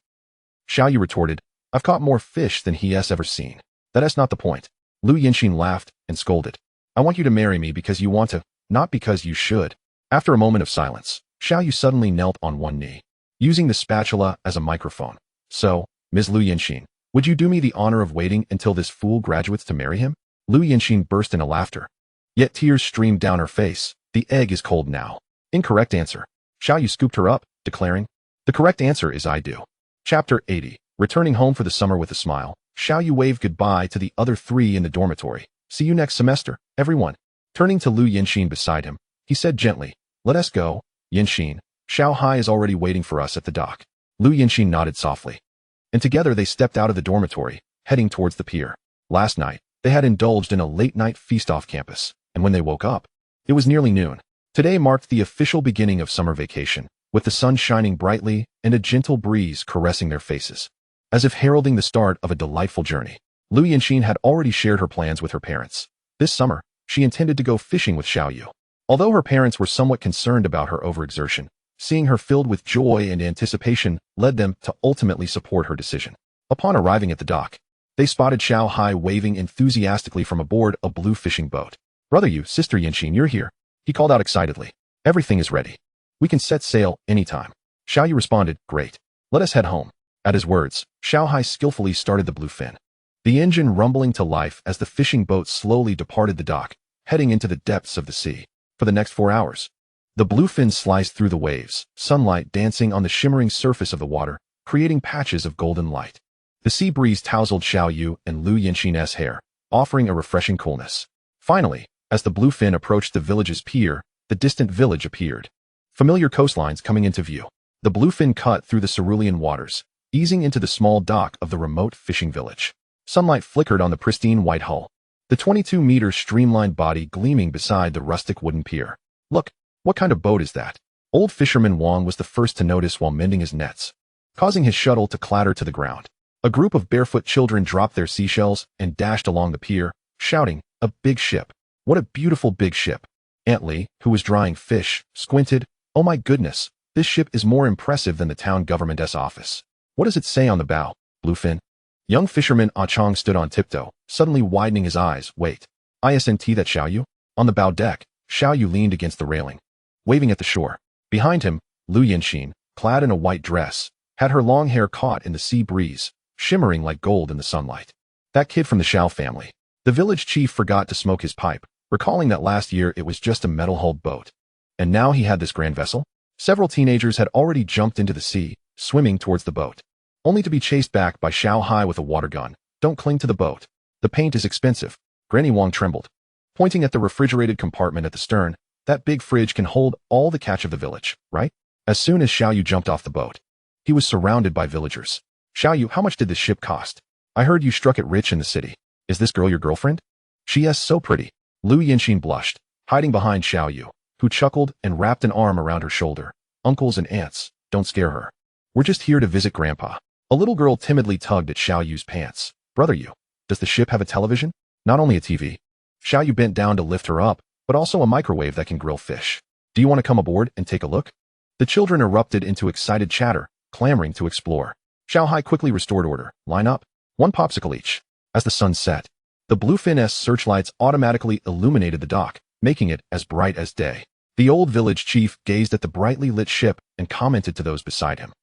Xiao Yu retorted, "I've caught more fish than he has ever seen." "That's not the point." Lu Yanxin laughed and scolded. "I want you to marry me because you want to, not because you should." After a moment of silence, Xiao Yu suddenly knelt on one knee, using the spatula as a microphone. "So, Ms. Lu Yanxin, would you do me the honor of waiting until this fool graduates to marry him?" Lu Yanxin burst into laughter. Yet tears streamed down her face. "The egg is cold now." "Incorrect answer." Xiao Yu scooped her up, declaring, "The correct answer is I do." Chapter 80. Returning home for the summer with a smile, Xiao Yu waved goodbye to the other three in the dormitory. "See you next semester, everyone." Turning to Lu Yanxin beside him, he said gently, "Let us go, Yanxin. Xiao Hai is already waiting for us at the dock." Lu Yanxin nodded softly, and together they stepped out of the dormitory, heading towards the pier. Last night, they had indulged in a late-night feast off campus, and when they woke up, it was nearly noon. Today marked the official beginning of summer vacation, with the sun shining brightly and a gentle breeze caressing their faces. As if heralding the start of a delightful journey, Lu Yanxin had already shared her plans with her parents. This summer, she intended to go fishing with Xiao Yu. Although her parents were somewhat concerned about her overexertion, seeing her filled with joy and anticipation led them to ultimately support her decision. Upon arriving at the dock, they spotted Xiao Hai waving enthusiastically from aboard a blue fishing boat. "Brother Yu, sister Yanxin, you're here," he called out excitedly. "Everything is ready. We can set sail anytime." Xiao Yu responded, "Great. Let us head home." At his words, Xiao Hai skillfully started the bluefin, the engine rumbling to life as the fishing boat slowly departed the dock, heading into the depths of the sea. For the next 4 hours, the bluefin sliced through the waves, sunlight dancing on the shimmering surface of the water, creating patches of golden light. The sea breeze tousled Xiao Yu and Lu Yanxin's hair, offering a refreshing coolness. Finally, as the bluefin approached the village's pier, the distant village appeared. Familiar coastlines coming into view. The bluefin cut through the cerulean waters, easing into the small dock of the remote fishing village. Sunlight flickered on the pristine white hull, the 22-meter streamlined body gleaming beside the rustic wooden pier. "Look, what kind of boat is that?" Old fisherman Wang was the first to notice while mending his nets, causing his shuttle to clatter to the ground. A group of barefoot children dropped their seashells and dashed along the pier, shouting, "A big ship. What a beautiful big ship." Aunt Li, who was drying fish, squinted. "Oh my goodness, this ship is more impressive than the town government's office. What does it say on the bow, bluefin?" Young fisherman Ah Chong stood on tiptoe, suddenly widening his eyes. "Wait. Isn't that Xiao Yu?" On the bow deck, Xiao Yu leaned against the railing, waving at the shore. Behind him, Lu Yanxin, clad in a white dress, had her long hair caught in the sea breeze, shimmering like gold in the sunlight. That kid from the Xiao family. The village chief forgot to smoke his pipe, recalling that last year it was just a metal-hulled boat. And now he had this grand vessel? Several teenagers had already jumped into the sea, swimming towards the boat. only to be chased back by Xiao Hai with a water gun. Don't cling to the boat. The paint is expensive. Granny Wang trembled, pointing at the refrigerated compartment at the stern. That big fridge can hold all the catch of the village, right? As soon as Xiao Yu jumped off the boat, he was surrounded by villagers. Xiao Yu, how much did this ship cost? I heard you struck it rich in the city. Is this girl your girlfriend? She is so pretty. Lu Yinxin blushed, hiding behind Xiao Yu, who chuckled and wrapped an arm around her shoulder. Uncles and aunts, don't scare her. We're just here to visit Grandpa. A little girl timidly tugged at Xiao Yu's pants. Brother Yu, does the ship have a television? Not only a TV. Xiao Yu bent down to lift her up, but also a microwave that can grill fish. Do you want to come aboard and take a look? The children erupted into excited chatter, clamoring to explore. Xiao Hai quickly restored order. Line up. 1 popsicle each. As the sun set, the Bluefin's searchlights automatically illuminated the dock, making it as bright as day. The old village chief gazed at the brightly lit ship and commented to those beside him.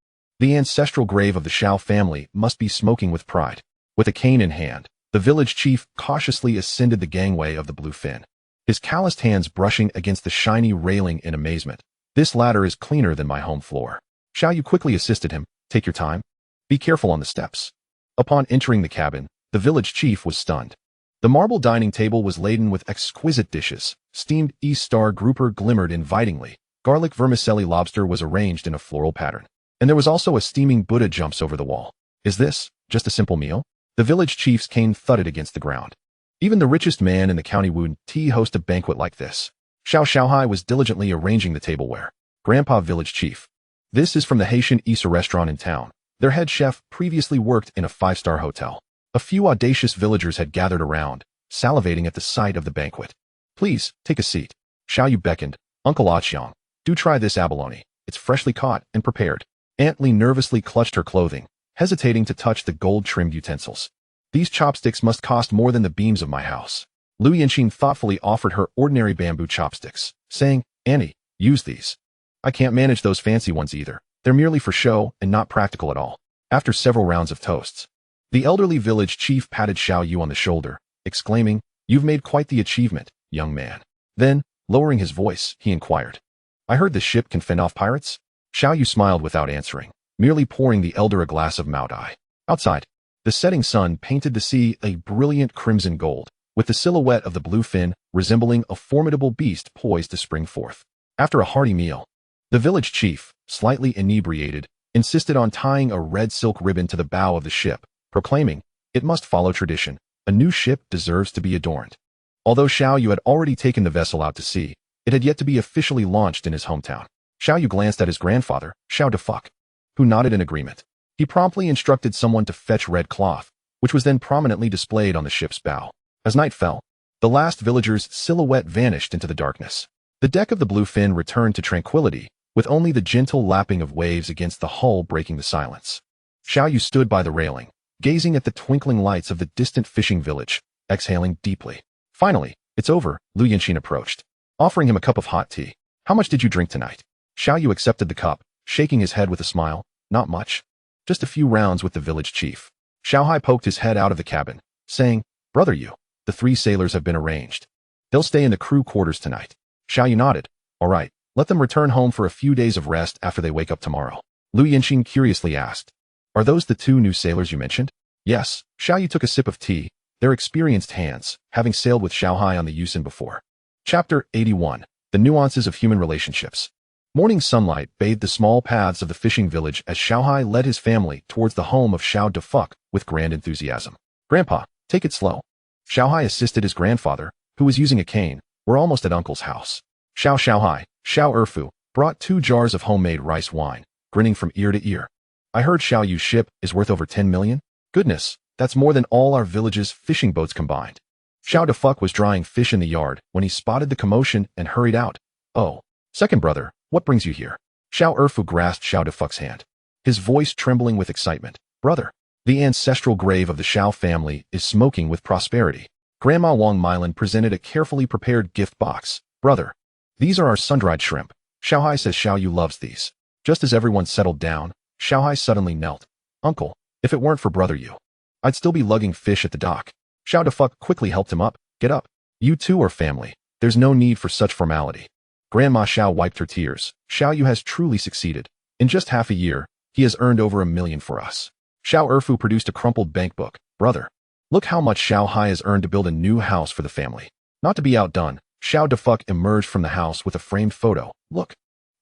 The ancestral grave of the Xiao family must be smoking with pride. With a cane in hand, the village chief cautiously ascended the gangway of the Bluefin, his calloused hands brushing against the shiny railing in amazement. This ladder is cleaner than my home floor. Xiao Yu quickly assisted him. Take your time. Be careful on the steps. Upon entering the cabin, the village chief was stunned. The marble dining table was laden with exquisite dishes. Steamed East Star grouper glimmered invitingly. Garlic vermicelli lobster was arranged in a floral pattern. And there was also a steaming Buddha jumps over the wall. Is this just a simple meal? The village chief's cane thudded against the ground. Even the richest man in the county wouldn't host a banquet like this. Xiao Hai was diligently arranging the tableware. Grandpa village chief. This is from the Haitian Issa restaurant in town. Their head chef previously worked in a 5-star hotel. A few audacious villagers had gathered around, salivating at the sight of the banquet. Please, take a seat. Xiao Yu beckoned. Uncle Aqiang, do try this abalone. It's freshly caught and prepared. Aunt Li nervously clutched her clothing, hesitating to touch the gold-trimmed utensils. These chopsticks must cost more than the beams of my house. Lu Yinxin thoughtfully offered her ordinary bamboo chopsticks, saying, Annie, use these. I can't manage those fancy ones either. They're merely for show and not practical at all. After several rounds of toasts, the elderly village chief patted Xiao Yu on the shoulder, exclaiming, You've made quite the achievement, young man. Then, lowering his voice, he inquired, I heard the ship can fend off pirates? Xiao Yu smiled without answering, merely pouring the elder a glass of Maodai. Outside, the setting sun painted the sea a brilliant crimson gold, with the silhouette of the Bluefin resembling a formidable beast poised to spring forth. After a hearty meal, the village chief, slightly inebriated, insisted on tying a red silk ribbon to the bow of the ship, proclaiming, It must follow tradition. A new ship deserves to be adorned. Although Xiao Yu had already taken the vessel out to sea, it had yet to be officially launched in his hometown. Xiao Yu glanced at his grandfather, Xiao Defuk, who nodded in agreement. He promptly instructed someone to fetch red cloth, which was then prominently displayed on the ship's bow. As night fell, the last villager's silhouette vanished into the darkness. The deck of the Bluefin returned to tranquility, with only the gentle lapping of waves against the hull breaking the silence. Xiao Yu stood by the railing, gazing at the twinkling lights of the distant fishing village, exhaling deeply. Finally, it's over, Lu Yinxin approached, offering him a cup of hot tea. How much did you drink tonight? Xiao Yu accepted the cup, shaking his head with a smile. Not much. Just a few rounds with the village chief. Xiao Hai poked his head out of the cabin, saying, Brother Yu, the 3 sailors have been arranged. They'll stay in the crew quarters tonight. Xiao Yu nodded. All right, let them return home for a few days of rest after they wake up tomorrow. Lu Yinxin curiously asked, Are those the 2 new sailors you mentioned? Yes. Xiao Yu took a sip of tea. They're experienced hands, having sailed with Xiao Hai on the Yusen before. Chapter 81. The Nuances of Human Relationships. Morning sunlight bathed the small paths of the fishing village as Xiao Hai led his family towards the home of Xiao Defuk with grand enthusiasm. Grandpa, take it slow. Xiao Hai assisted his grandfather, who was using a cane. We're almost at Uncle's house. Xiao Hai, Xiao Erfu, brought 2 jars of homemade rice wine, grinning from ear to ear. I heard Xiao Yu's ship is worth over 10 million? Goodness, that's more than all our village's fishing boats combined. Xiao Defuk was drying fish in the yard when he spotted the commotion and hurried out. Oh, second brother, what brings you here? Xiao Erfu grasped Xiao Defuk's hand, his voice trembling with excitement. Brother, the ancestral grave of the Xiao family is smoking with prosperity. Grandma Wang Mylan presented a carefully prepared gift box. Brother, these are our sun-dried shrimp. Xiao Hai says Xiao Yu loves these. Just as everyone settled down, Xiao Hai suddenly knelt. Uncle, if it weren't for Brother Yu, I'd still be lugging fish at the dock. Xiao Defuk quickly helped him up. Get up. You two are family. There's no need for such formality. Grandma Xiao wiped her tears. Xiao Yu has truly succeeded. In just half a year, he has earned over 1 million for us. Xiao Erfu produced a crumpled bank book. Brother, look how much Xiao Hai has earned to build a new house for the family. Not to be outdone, Xiao Defuck emerged from the house with a framed photo. Look.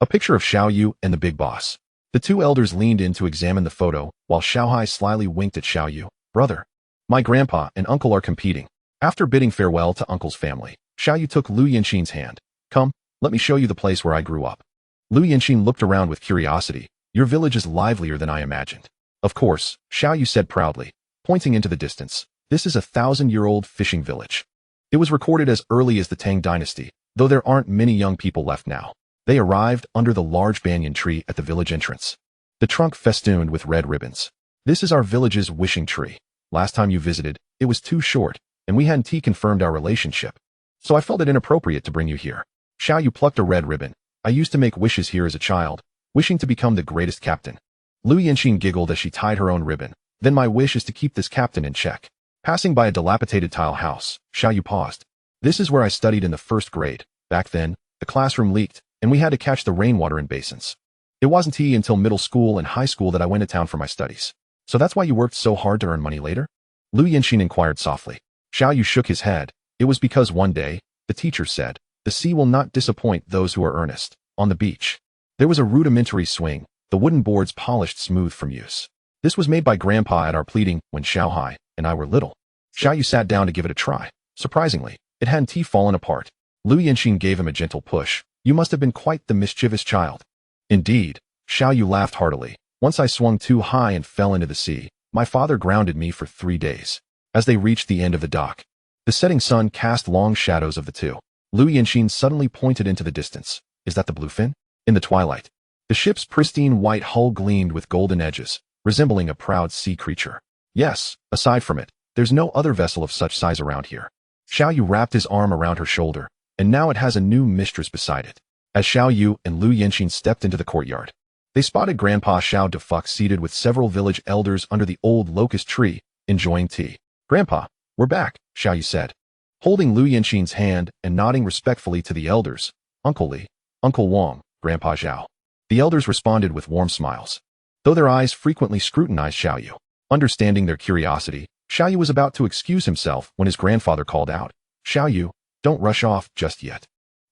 A picture of Xiao Yu and the big boss. The two elders leaned in to examine the photo, while Xiao Hai slyly winked at Xiao Yu. Brother, my grandpa and uncle are competing. After bidding farewell to uncle's family, Xiao Yu took Lu Yanxin's hand. Come, let me show you the place where I grew up. Lu Yanxin looked around with curiosity. Your village is livelier than I imagined. Of course, Xiao Yu said proudly, pointing into the distance. This is a 1,000-year-old fishing village. It was recorded as early as the Tang dynasty, though there aren't many young people left now. They arrived under the large banyan tree at the village entrance. The trunk festooned with red ribbons. This is our village's wishing tree. Last time you visited, it was too short, and we hadn't confirmed our relationship. So I felt it inappropriate to bring you here. Xiao Yu plucked a red ribbon. I used to make wishes here as a child, wishing to become the greatest captain. Lu Yanxin giggled as she tied her own ribbon. Then my wish is to keep this captain in check. Passing by a dilapidated tile house, Xiao Yu paused. This is where I studied in the 1st grade. Back then, the classroom leaked, and we had to catch the rainwater in basins. It wasn't until middle school and high school that I went to town for my studies. So that's why you worked so hard to earn money later? Lu Yanxin inquired softly. Xiao Yu shook his head. It was because one day, the teacher said, the sea will not disappoint those who are earnest. On the beach, there was a rudimentary swing, the wooden boards polished smooth from use. This was made by Grandpa at our pleading when Xiao Hai and I were little. Xiao Yu sat down to give it a try. Surprisingly, it hadn't fallen apart. Lu Yanxin gave him a gentle push. You must have been quite the mischievous child. Indeed, Xiao Yu laughed heartily. Once I swung too high and fell into the sea. My father grounded me for 3 days. As they reached the end of the dock, the setting sun cast long shadows of the two. Lu Yanxin suddenly pointed into the distance. Is that the bluefin? In the twilight, the ship's pristine white hull gleamed with golden edges, resembling a proud sea creature. Yes, aside from it, there's no other vessel of such size around here. Xiao Yu wrapped his arm around her shoulder, and now it has a new mistress beside it. As Xiao Yu and Lu Yanxin stepped into the courtyard, they spotted Grandpa Xiao Defuck seated with several village elders under the old locust tree, enjoying tea. Grandpa, we're back, Xiao Yu said, holding Lu Yanxin's hand and nodding respectfully to the elders. Uncle Li, Uncle Wang, Grandpa Zhao. The elders responded with warm smiles, though their eyes frequently scrutinized Xiao Yu. Understanding their curiosity, Xiao Yu was about to excuse himself when his grandfather called out, Xiao Yu, don't rush off just yet.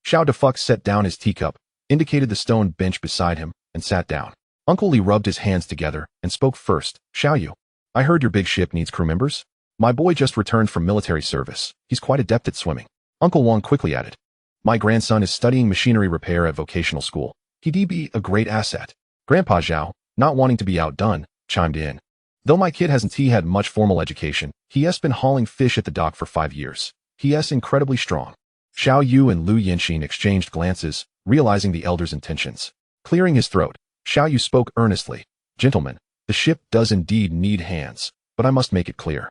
Xiao Defuck set down his teacup, indicated the stone bench beside him, and sat down. Uncle Li rubbed his hands together and spoke first. Xiao Yu, I heard your big ship needs crew members. My boy just returned from military service. He's quite adept at swimming. Uncle Wang quickly added, my grandson is studying machinery repair at vocational school. He'd be a great asset. Grandpa Zhao, not wanting to be outdone, chimed in. Though my kid hasn't had much formal education, he has been hauling fish at the dock for 5 years. He is incredibly strong. Xiao Yu and Lu Yanxin exchanged glances, realizing the elder's intentions. Clearing his throat, Xiao Yu spoke earnestly. Gentlemen, the ship does indeed need hands, but I must make it clear.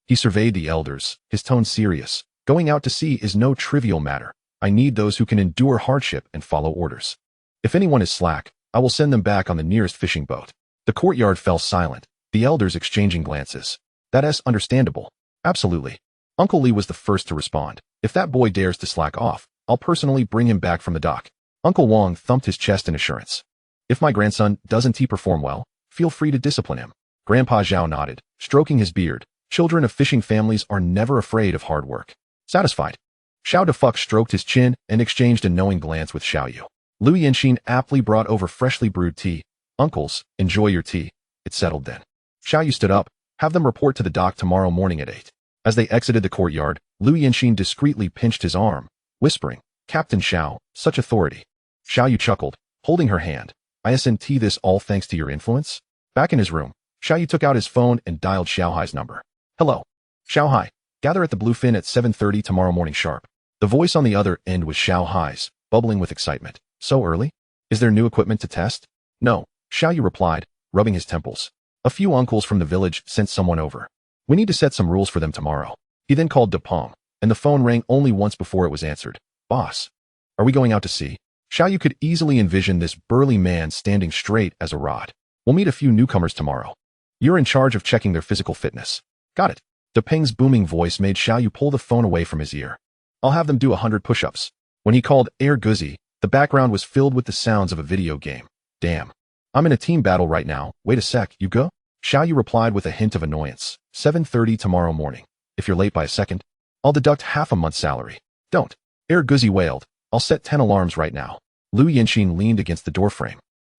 He surveyed the elders, his tone serious. Going out to sea is no trivial matter. I need those who can endure hardship and follow orders. If anyone is slack, I will send them back on the nearest fishing boat. The courtyard fell silent, the elders exchanging glances. That is understandable. Absolutely. Uncle Li was the first to respond. If that boy dares to slack off, I'll personally bring him back from the dock. Uncle Wang thumped his chest in assurance. If my grandson doesn't perform well, feel free to discipline him. Grandpa Zhao nodded, stroking his beard. Children of fishing families are never afraid of hard work. Satisfied, Xiao Defuck stroked his chin and exchanged a knowing glance with Xiao Yu. Lu Yanxin aptly brought over freshly brewed tea. Uncles, enjoy your tea. It settled then. Xiao Yu stood up. Have them report to the dock tomorrow morning at 8. As they exited the courtyard, Lu Yanxin discreetly pinched his arm, whispering, Captain Xiao, such authority. Xiao Yu chuckled, holding her hand. ISNT this all thanks to your influence? Back in his room, Xiao Yu took out his phone and dialed Xiao Hai's number. Hello. Xiao Hai, gather at the Bluefin at 7:30 tomorrow morning sharp. The voice on the other end was Xiao Hai's, bubbling with excitement. So early? Is there new equipment to test? No, Xiao Yu replied, rubbing his temples. A few uncles from the village sent someone over. We need to set some rules for them tomorrow. He then called Depong, and the phone rang only once before it was answered. Boss, are we going out to sea? Xiao Yu could easily envision this burly man standing straight as a rod. We'll meet a few newcomers tomorrow. You're in charge of checking their physical fitness. Got it. Depeng's booming voice made Xiao Yu pull the phone away from his ear. I'll have them do 100 push-ups. When he called Air Guzzi, the background was filled with the sounds of a video game. Damn. I'm in a team battle right now. Wait a sec, you go? Xiao Yu replied with a hint of annoyance. 7:30 tomorrow morning. If you're late by a second, I'll deduct half a month's salary. Don't. Guzi wailed. I'll set 10 alarms right now. Lu Yanxin leaned against the doorframe,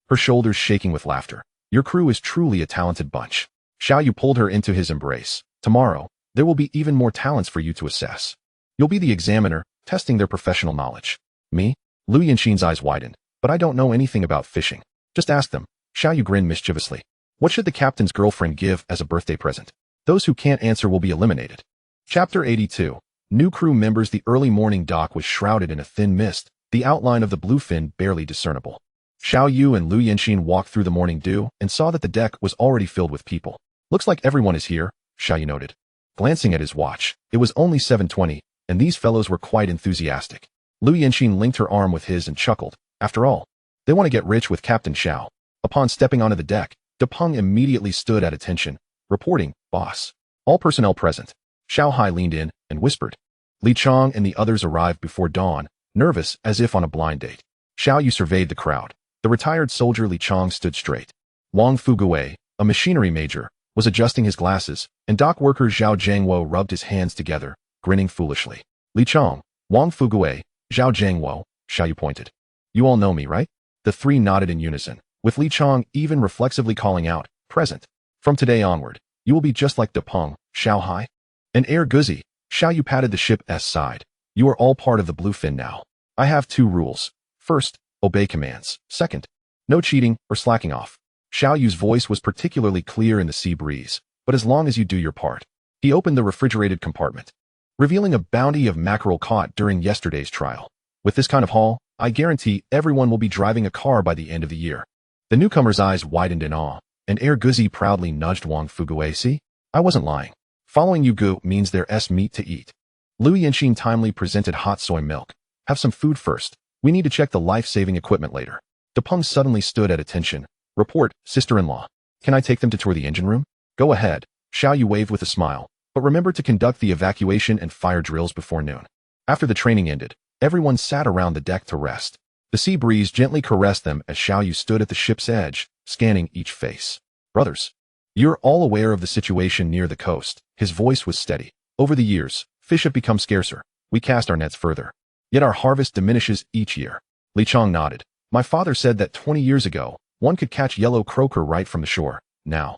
her shoulders shaking with laughter. Your crew is truly a talented bunch. Xiao Yu pulled her into his embrace. Tomorrow, there will be even more talents for you to assess. You'll be the examiner, testing their professional knowledge. Me? Lu Yanxin's eyes widened. But I don't know anything about fishing. Just ask them. Xiao Yu grinned mischievously. What should the captain's girlfriend give as a birthday present? Those who can't answer will be eliminated. Chapter 82. New crew members. The early morning dock was shrouded in a thin mist, the outline of the bluefin barely discernible. Xiao Yu and Lu Yanxin walked through the morning dew and saw that the deck was already filled with people. Looks like everyone is here, Xiao Yu noted. Glancing at his watch, it was only 7:20, and these fellows were quite enthusiastic. Lu Yanxin linked her arm with his and chuckled. After all, they want to get rich with Captain Xiao. Upon stepping onto the deck, De Peng immediately stood at attention, reporting, Boss. All personnel present. Xiao Hai leaned in and whispered. Li Chong and the others arrived before dawn, nervous as if on a blind date. Xiao Yu surveyed the crowd. The retired soldier Li Chong stood straight. Wang Fugui, a machinery major, was adjusting his glasses, and dock worker Zhao Jiangwo rubbed his hands together, grinning foolishly. Li Chong, Wang Fugui, Zhao Jiangwo, Xiao Yu pointed. You all know me, right? The three nodded in unison, with Li Chong even reflexively calling out, present. From today onward, you will be just like De Peng, Xiao Hai, and Guzi. Xiao Yu patted the ship's side. You are all part of the bluefin now. I have two rules. First, obey commands. Second, no cheating or slacking off. Xiao Yu's voice was particularly clear in the sea breeze, but as long as you do your part. He opened the refrigerated compartment, revealing a bounty of mackerel caught during yesterday's trial. With this kind of haul, I guarantee everyone will be driving a car by the end of the year. The newcomer's eyes widened in awe, and Guzi proudly nudged Wang Fugui. See? I wasn't lying. Following you Gu means there's meat to eat. Lu Yanxin timely presented hot soy milk. Have some food first. We need to check the life-saving equipment later. De Peng suddenly stood at attention. Report, sister-in-law. Can I take them to tour the engine room? Go ahead. Xiao Yu waved with a smile. But remember to conduct the evacuation and fire drills before noon. After the training ended, everyone sat around the deck to rest. The sea breeze gently caressed them as Xiao Yu stood at the ship's edge, scanning each face. Brothers, you're all aware of the situation near the coast. His voice was steady. Over the years, fish have become scarcer. We cast our nets further. Yet our harvest diminishes each year. Li Chong nodded. My father said that 20 years ago, one could catch yellow croaker right from the shore. Now,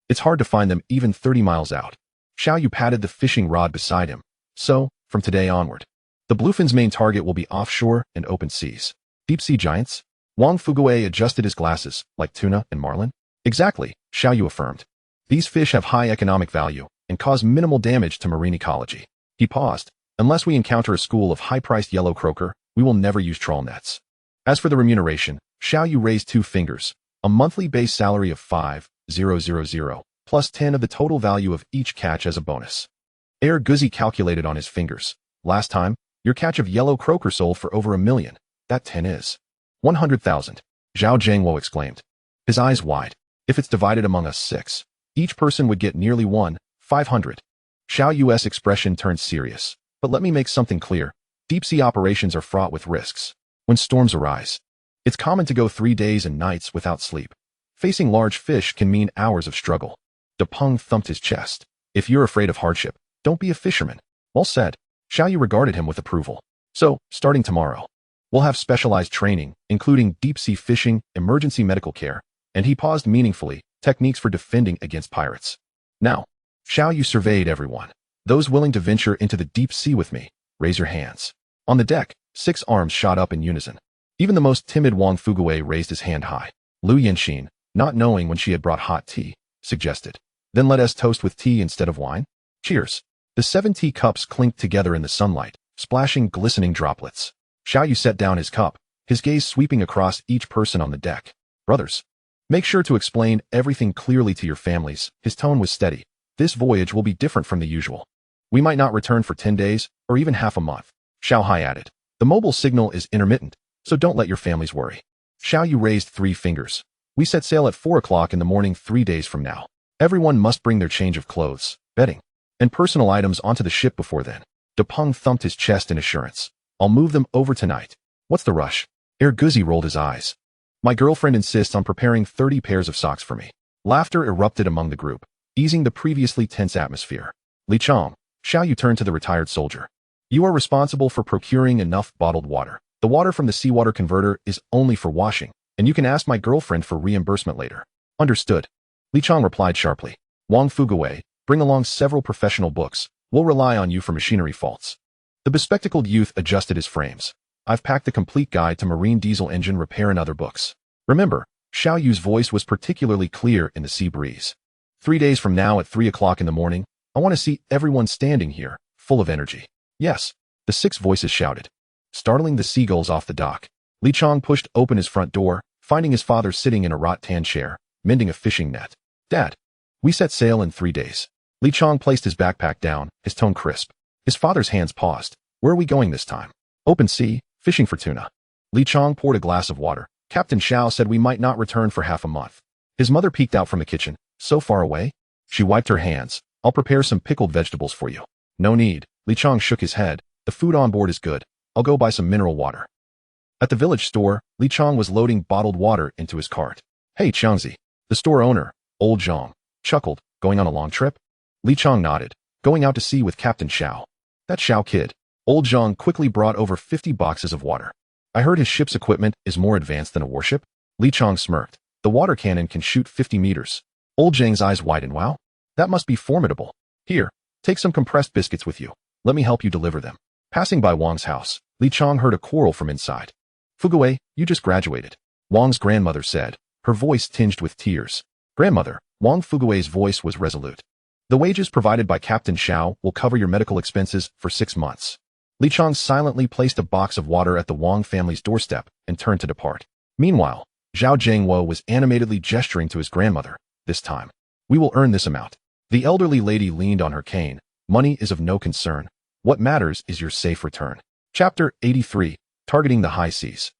it's hard to find them even 30 miles out. Xiao Yu patted the fishing rod beside him. So, from today onward, the bluefin's main target will be offshore and open seas. Deep sea giants? Wang Fugui adjusted his glasses, like tuna and marlin. Exactly, Xiao Yu affirmed. These fish have high economic value and cause minimal damage to marine ecology. He paused. Unless we encounter a school of high-priced yellow croaker, we will never use trawl nets. As for the remuneration, Xiao Yu raised 2 fingers. A monthly base salary of 5,000, plus 10 of the total value of each catch as a bonus. Guzi calculated on his fingers. Last time, your catch of yellow croaker sold for over 1 million. That 10 is 100,000. Zhao Jiangwo exclaimed, his eyes wide. If it's divided among us 6, each person would get nearly 1,500. Xiao Yu's expression turned serious. But let me make something clear. Deep-sea operations are fraught with risks. When storms arise, it's common to go 3 days and nights without sleep. Facing large fish can mean hours of struggle. De Peng thumped his chest. If you're afraid of hardship, don't be a fisherman. Well said. Xiao Yu regarded him with approval. So, starting tomorrow, we'll have specialized training, including deep-sea fishing, emergency medical care, and he paused meaningfully, techniques for defending against pirates. Now, Xiao Yu surveyed everyone. Those willing to venture into the deep sea with me, raise your hands. On the deck, 6 arms shot up in unison. Even the most timid Wang Fugui raised his hand high. Lu Yanxin, not knowing when she had brought hot tea, suggested. Then let us toast with tea instead of wine. Cheers. The 7 tea cups clinked together in the sunlight, splashing glistening droplets. Xiao Yu set down his cup, his gaze sweeping across each person on the deck. Brothers, make sure to explain everything clearly to your families. His tone was steady. This voyage will be different from the usual. We might not return for 10 days, or even half a month. Xiao Hai added. The mobile signal is intermittent, so don't let your families worry. Xiao Yu raised 3 fingers. We set sail at 4 o'clock in the morning 3 days from now. Everyone must bring their change of clothes, bedding, and personal items onto the ship before then. De Peng thumped his chest in assurance. I'll move them over tonight. What's the rush? Guzi rolled his eyes. My girlfriend insists on preparing 30 pairs of socks for me. Laughter erupted among the group, easing the previously tense atmosphere. Li Chong, Xiao Yu turned to the retired soldier. You are responsible for procuring enough bottled water. The water from the seawater converter is only for washing, and you can ask my girlfriend for reimbursement later. Understood. Li Chong replied sharply. Wang Fuguwei, bring along several professional books. We'll rely on you for machinery faults. The bespectacled youth adjusted his frames. I've packed the complete guide to marine diesel engine repair and other books. Remember, Xiao Yu's voice was particularly clear in the sea breeze. 3 days from now at 3 o'clock in the morning, I want to see everyone standing here, full of energy. Yes, the 6 voices shouted. Startling the seagulls off the dock, Li Chong pushed open his front door, finding his father sitting in a wrought-tan chair, mending a fishing net. Dad, we set sail in 3 days. Li Chong placed his backpack down, his tone crisp. His father's hands paused. Where are we going this time? Open sea, fishing for tuna. Li Chong poured a glass of water. Captain Xiao said we might not return for half a month. His mother peeked out from the kitchen. So far away? She wiped her hands. I'll prepare some pickled vegetables for you. No need. Li Chong shook his head. The food on board is good. I'll go buy some mineral water. At the village store, Li Chong was loading bottled water into his cart. Hey, Changzi. The store owner, old Zhang, chuckled. Going on a long trip? Li Chong nodded. Going out to sea with Captain Xiao. That Xiao kid. Old Zhang quickly brought over 50 boxes of water. I heard his ship's equipment is more advanced than a warship. Li Chong smirked. The water cannon can shoot 50 meters. Old Zhang's eyes widened. Wow, that must be formidable. Here, take some compressed biscuits with you. Let me help you deliver them. Passing by Wang's house, Li Chong heard a quarrel from inside. Fuguwei, you just graduated. Wang's grandmother said, her voice tinged with tears. Grandmother, Wang Fuguwei's voice was resolute. The wages provided by Captain Xiao will cover your medical expenses for 6 months. Li Chong silently placed a box of water at the Wang family's doorstep and turned to depart. Meanwhile, Zhao Zhengwo was animatedly gesturing to his grandmother. This time, we will earn this amount. The elderly lady leaned on her cane. Money is of no concern. What matters is your safe return. Chapter 83, Targeting the High Seas.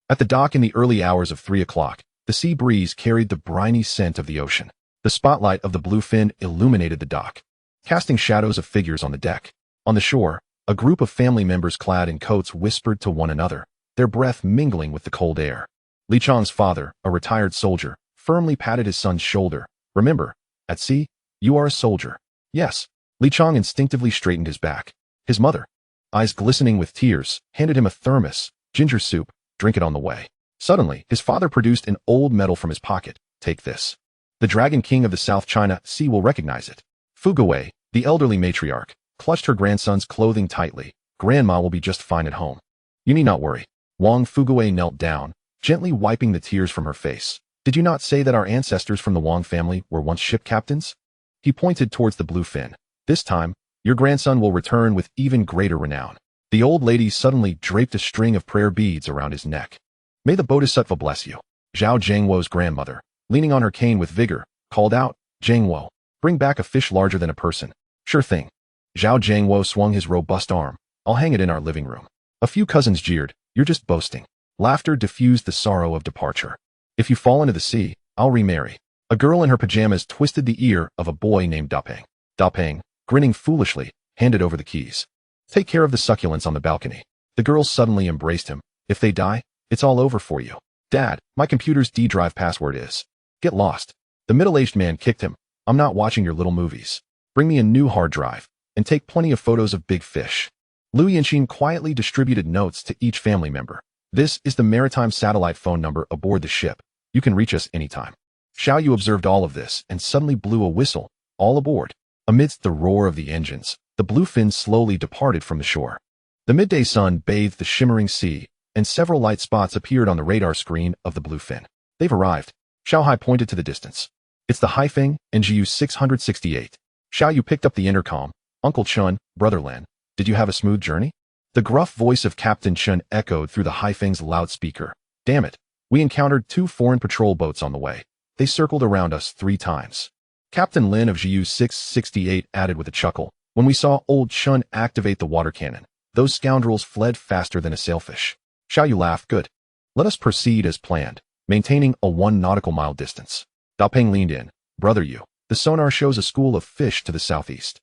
At the dock in the early hours of 3 o'clock, the sea breeze carried the briny scent of the ocean. The spotlight of the bluefin illuminated the dock, casting shadows of figures on the deck. On the shore, a group of family members clad in coats whispered to one another, their breath mingling with the cold air. Li Chong's father, a retired soldier, firmly patted his son's shoulder. Remember, at sea, you are a soldier. Yes. Li Chong instinctively straightened his back. His mother, eyes glistening with tears, handed him a thermos, ginger soup, drink it on the way. Suddenly, his father produced an old medal from his pocket. Take this. The Dragon King of the South China Sea will recognize it. Fuguwei, the elderly matriarch, clutched her grandson's clothing tightly. Grandma will be just fine at home. You need not worry. Wang Fuguwei knelt down, gently wiping the tears from her face. Did you not say that our ancestors from the Wang family were once ship captains? He pointed towards the bluefin. This time, your grandson will return with even greater renown. The old lady suddenly draped a string of prayer beads around his neck. May the Bodhisattva bless you. Zhao Zhengwo's grandmother, leaning on her cane with vigor, called out, Zhengwo, bring back a fish larger than a person. Sure thing. Zhao Zhengwo swung his robust arm. I'll hang it in our living room. A few cousins jeered. You're just boasting. Laughter diffused the sorrow of departure. If you fall into the sea, I'll remarry. A girl in her pajamas twisted the ear of a boy named Dapeng. Dapeng, grinning foolishly, handed over the keys. Take care of the succulents on the balcony. The girl suddenly embraced him. If they die, it's all over for you. Dad, my computer's D drive password is. Get lost. The middle-aged man kicked him. I'm not watching your little movies. Bring me a new hard drive, and take plenty of photos of big fish. Lu Yanqing quietly distributed notes to each family member. This is the maritime satellite phone number aboard the ship. You can reach us anytime. Xiao Yu observed all of this and suddenly blew a whistle. All aboard. Amidst the roar of the engines, the bluefin slowly departed from the shore. The midday sun bathed the shimmering sea, and several light spots appeared on the radar screen of the bluefin. They've arrived. Xiao Hai pointed to the distance. It's the Haifeng, NGU 668. Xiao Yu picked up the intercom. Uncle Chun, Brother Lin, did you have a smooth journey? The gruff voice of Captain Chun echoed through the Haifeng's loudspeaker. Damn it. We encountered 2 foreign patrol boats on the way. They circled around us 3 times. Captain Lin of GU 668 added with a chuckle. When we saw old Chun activate the water cannon, those scoundrels fled faster than a sailfish. Xiao Yu laughed. Good. Let us proceed as planned, maintaining a 1 nautical mile distance. Dapeng leaned in. Brother Yu, the sonar shows a school of fish to the southeast.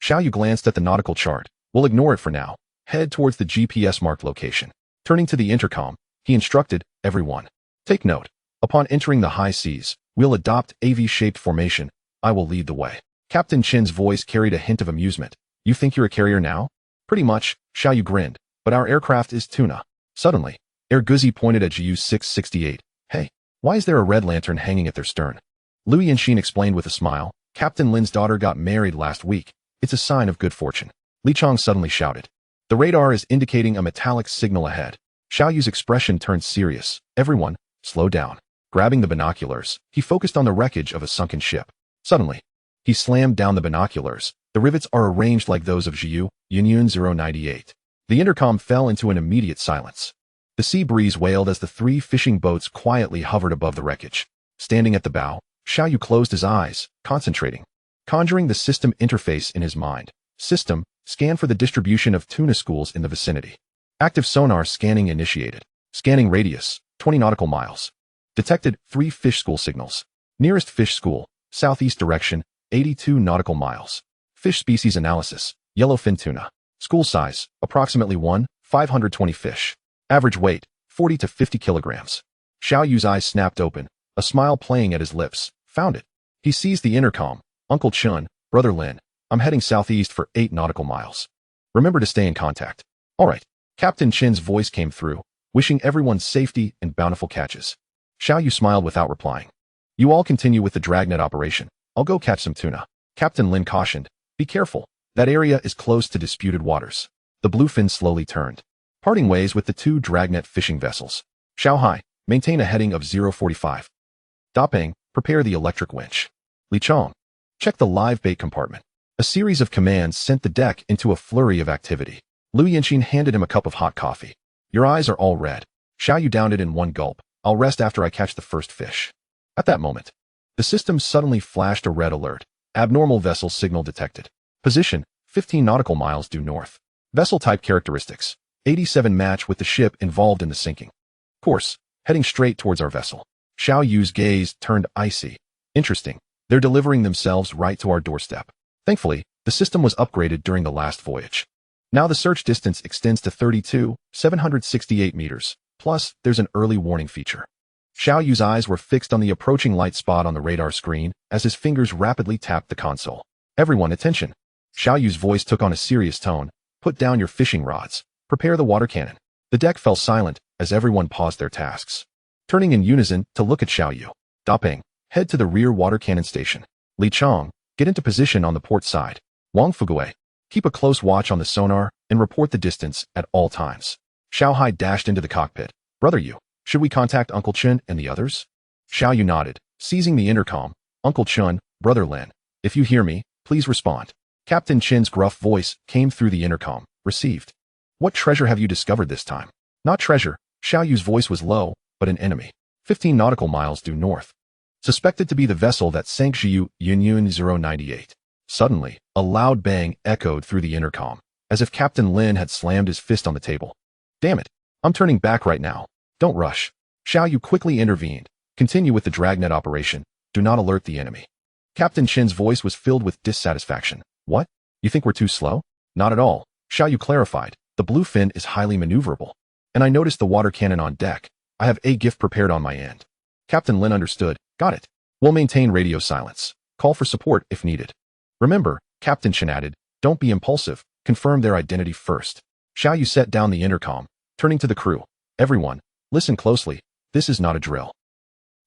Xiao Yu glanced at the nautical chart. We'll ignore it for now. Head towards the GPS-marked location. Turning to the intercom, he instructed, everyone, take note. Upon entering the high seas, We'll adopt a V-shaped formation. I will lead the way. Captain Chin's voice carried a hint of amusement. You think you're a carrier now? Pretty much, Xiao Yu grinned. But our aircraft is tuna. Suddenly, Air Guzzi pointed at Jiu 668. Hey, why is there a red lantern hanging at their stern? Lu Yanxin explained with a smile. Captain Lin's daughter got married last week. It's a sign of good fortune. Li Chong suddenly shouted. The radar is indicating a metallic signal ahead. Xiao Yu's expression turned serious. Everyone, slow down. Grabbing the binoculars, he focused on the wreckage of a sunken ship. Suddenly, he slammed down the binoculars. The rivets are arranged like those of Jiu Yunyun 098. The intercom fell into an immediate silence. The sea breeze wailed as the three fishing boats quietly hovered above the wreckage. Standing at the bow, Xiao Yu closed his eyes, concentrating, conjuring the system interface in his mind. System, scan for the distribution of tuna schools in the vicinity. Active sonar scanning initiated. Scanning radius, 20 nautical miles. Detected 3 fish school signals. Nearest fish school, southeast direction, 82 nautical miles. Fish species analysis, yellowfin tuna. School size, approximately 520 fish. Average weight, 40 to 50 kilograms. Xiao Yu's eyes snapped open, a smile playing at his lips. Found it. He seized the intercom. Uncle Chun, Brother Lin, I'm heading southeast for 8 nautical miles. Remember to stay in contact. All right. Captain Chin's voice came through, wishing everyone safety and bountiful catches. Xiao Yu smiled without replying. You all continue with the dragnet operation. I'll go catch some tuna. Captain Lin cautioned. Be careful. That area is close to disputed waters. The bluefin slowly turned, parting ways with the 2 dragnet fishing vessels. Shanghai, maintain a heading of 045. Dapeng, prepare the electric winch. Li Chong, check the live bait compartment. A series of commands sent the deck into a flurry of activity. Lu Yanxin handed him a cup of hot coffee. Your eyes are all red. Xiao Yu downed it in one gulp. I'll rest after I catch the first fish. At that moment, the system suddenly flashed a red alert. Abnormal vessel signal detected. Position, 15 nautical miles due north. Vessel type characteristics, 87 match with the ship involved in the sinking. Course, heading straight towards our vessel. Xiao Yu's gaze turned icy. Interesting. They're delivering themselves right to our doorstep. Thankfully, the system was upgraded during the last voyage. Now the search distance extends to 32,768 meters. Plus, there's an early warning feature. Xiao Yu's eyes were fixed on the approaching light spot on the radar screen as his fingers rapidly tapped the console. Everyone, attention. Xiao Yu's voice took on a serious tone. Put down your fishing rods. Prepare the water cannon. The deck fell silent as everyone paused their tasks. Turning in unison to look at Xiao Yu. Dapeng, head to the rear water cannon station. Li Chong, get into position on the port side. Wang Fuguei, keep a close watch on the sonar and report the distance at all times. Xiao Hai dashed into the cockpit. Brother Yu, should we contact Uncle Chun and the others? Xiao Yu nodded, seizing the intercom. Uncle Chun, Brother Lin, if you hear me, please respond. Captain Chin's gruff voice came through the intercom. Received. What treasure have you discovered this time? Not treasure. Xiao Yu's voice was low, but an enemy. 15 nautical miles due north. Suspected to be the vessel that sank Jiu Yunyun 098. Suddenly, a loud bang echoed through the intercom, as if Captain Lin had slammed his fist on the table. Damn it. I'm turning back right now. Don't rush. Xiao Yu quickly intervened. Continue with the dragnet operation. Do not alert the enemy. Captain Chin's voice was filled with dissatisfaction. What? You think we're too slow? Not at all. Xiao Yu clarified. The bluefin is highly maneuverable. And I noticed the water cannon on deck. I have a gift prepared on my end. Captain Lin understood. Got it. We'll maintain radio silence. Call for support if needed. Remember, Captain Chin added, don't be impulsive. Confirm their identity first. Xiao Yu set down the intercom, turning to the crew. Everyone, listen closely. This is not a drill.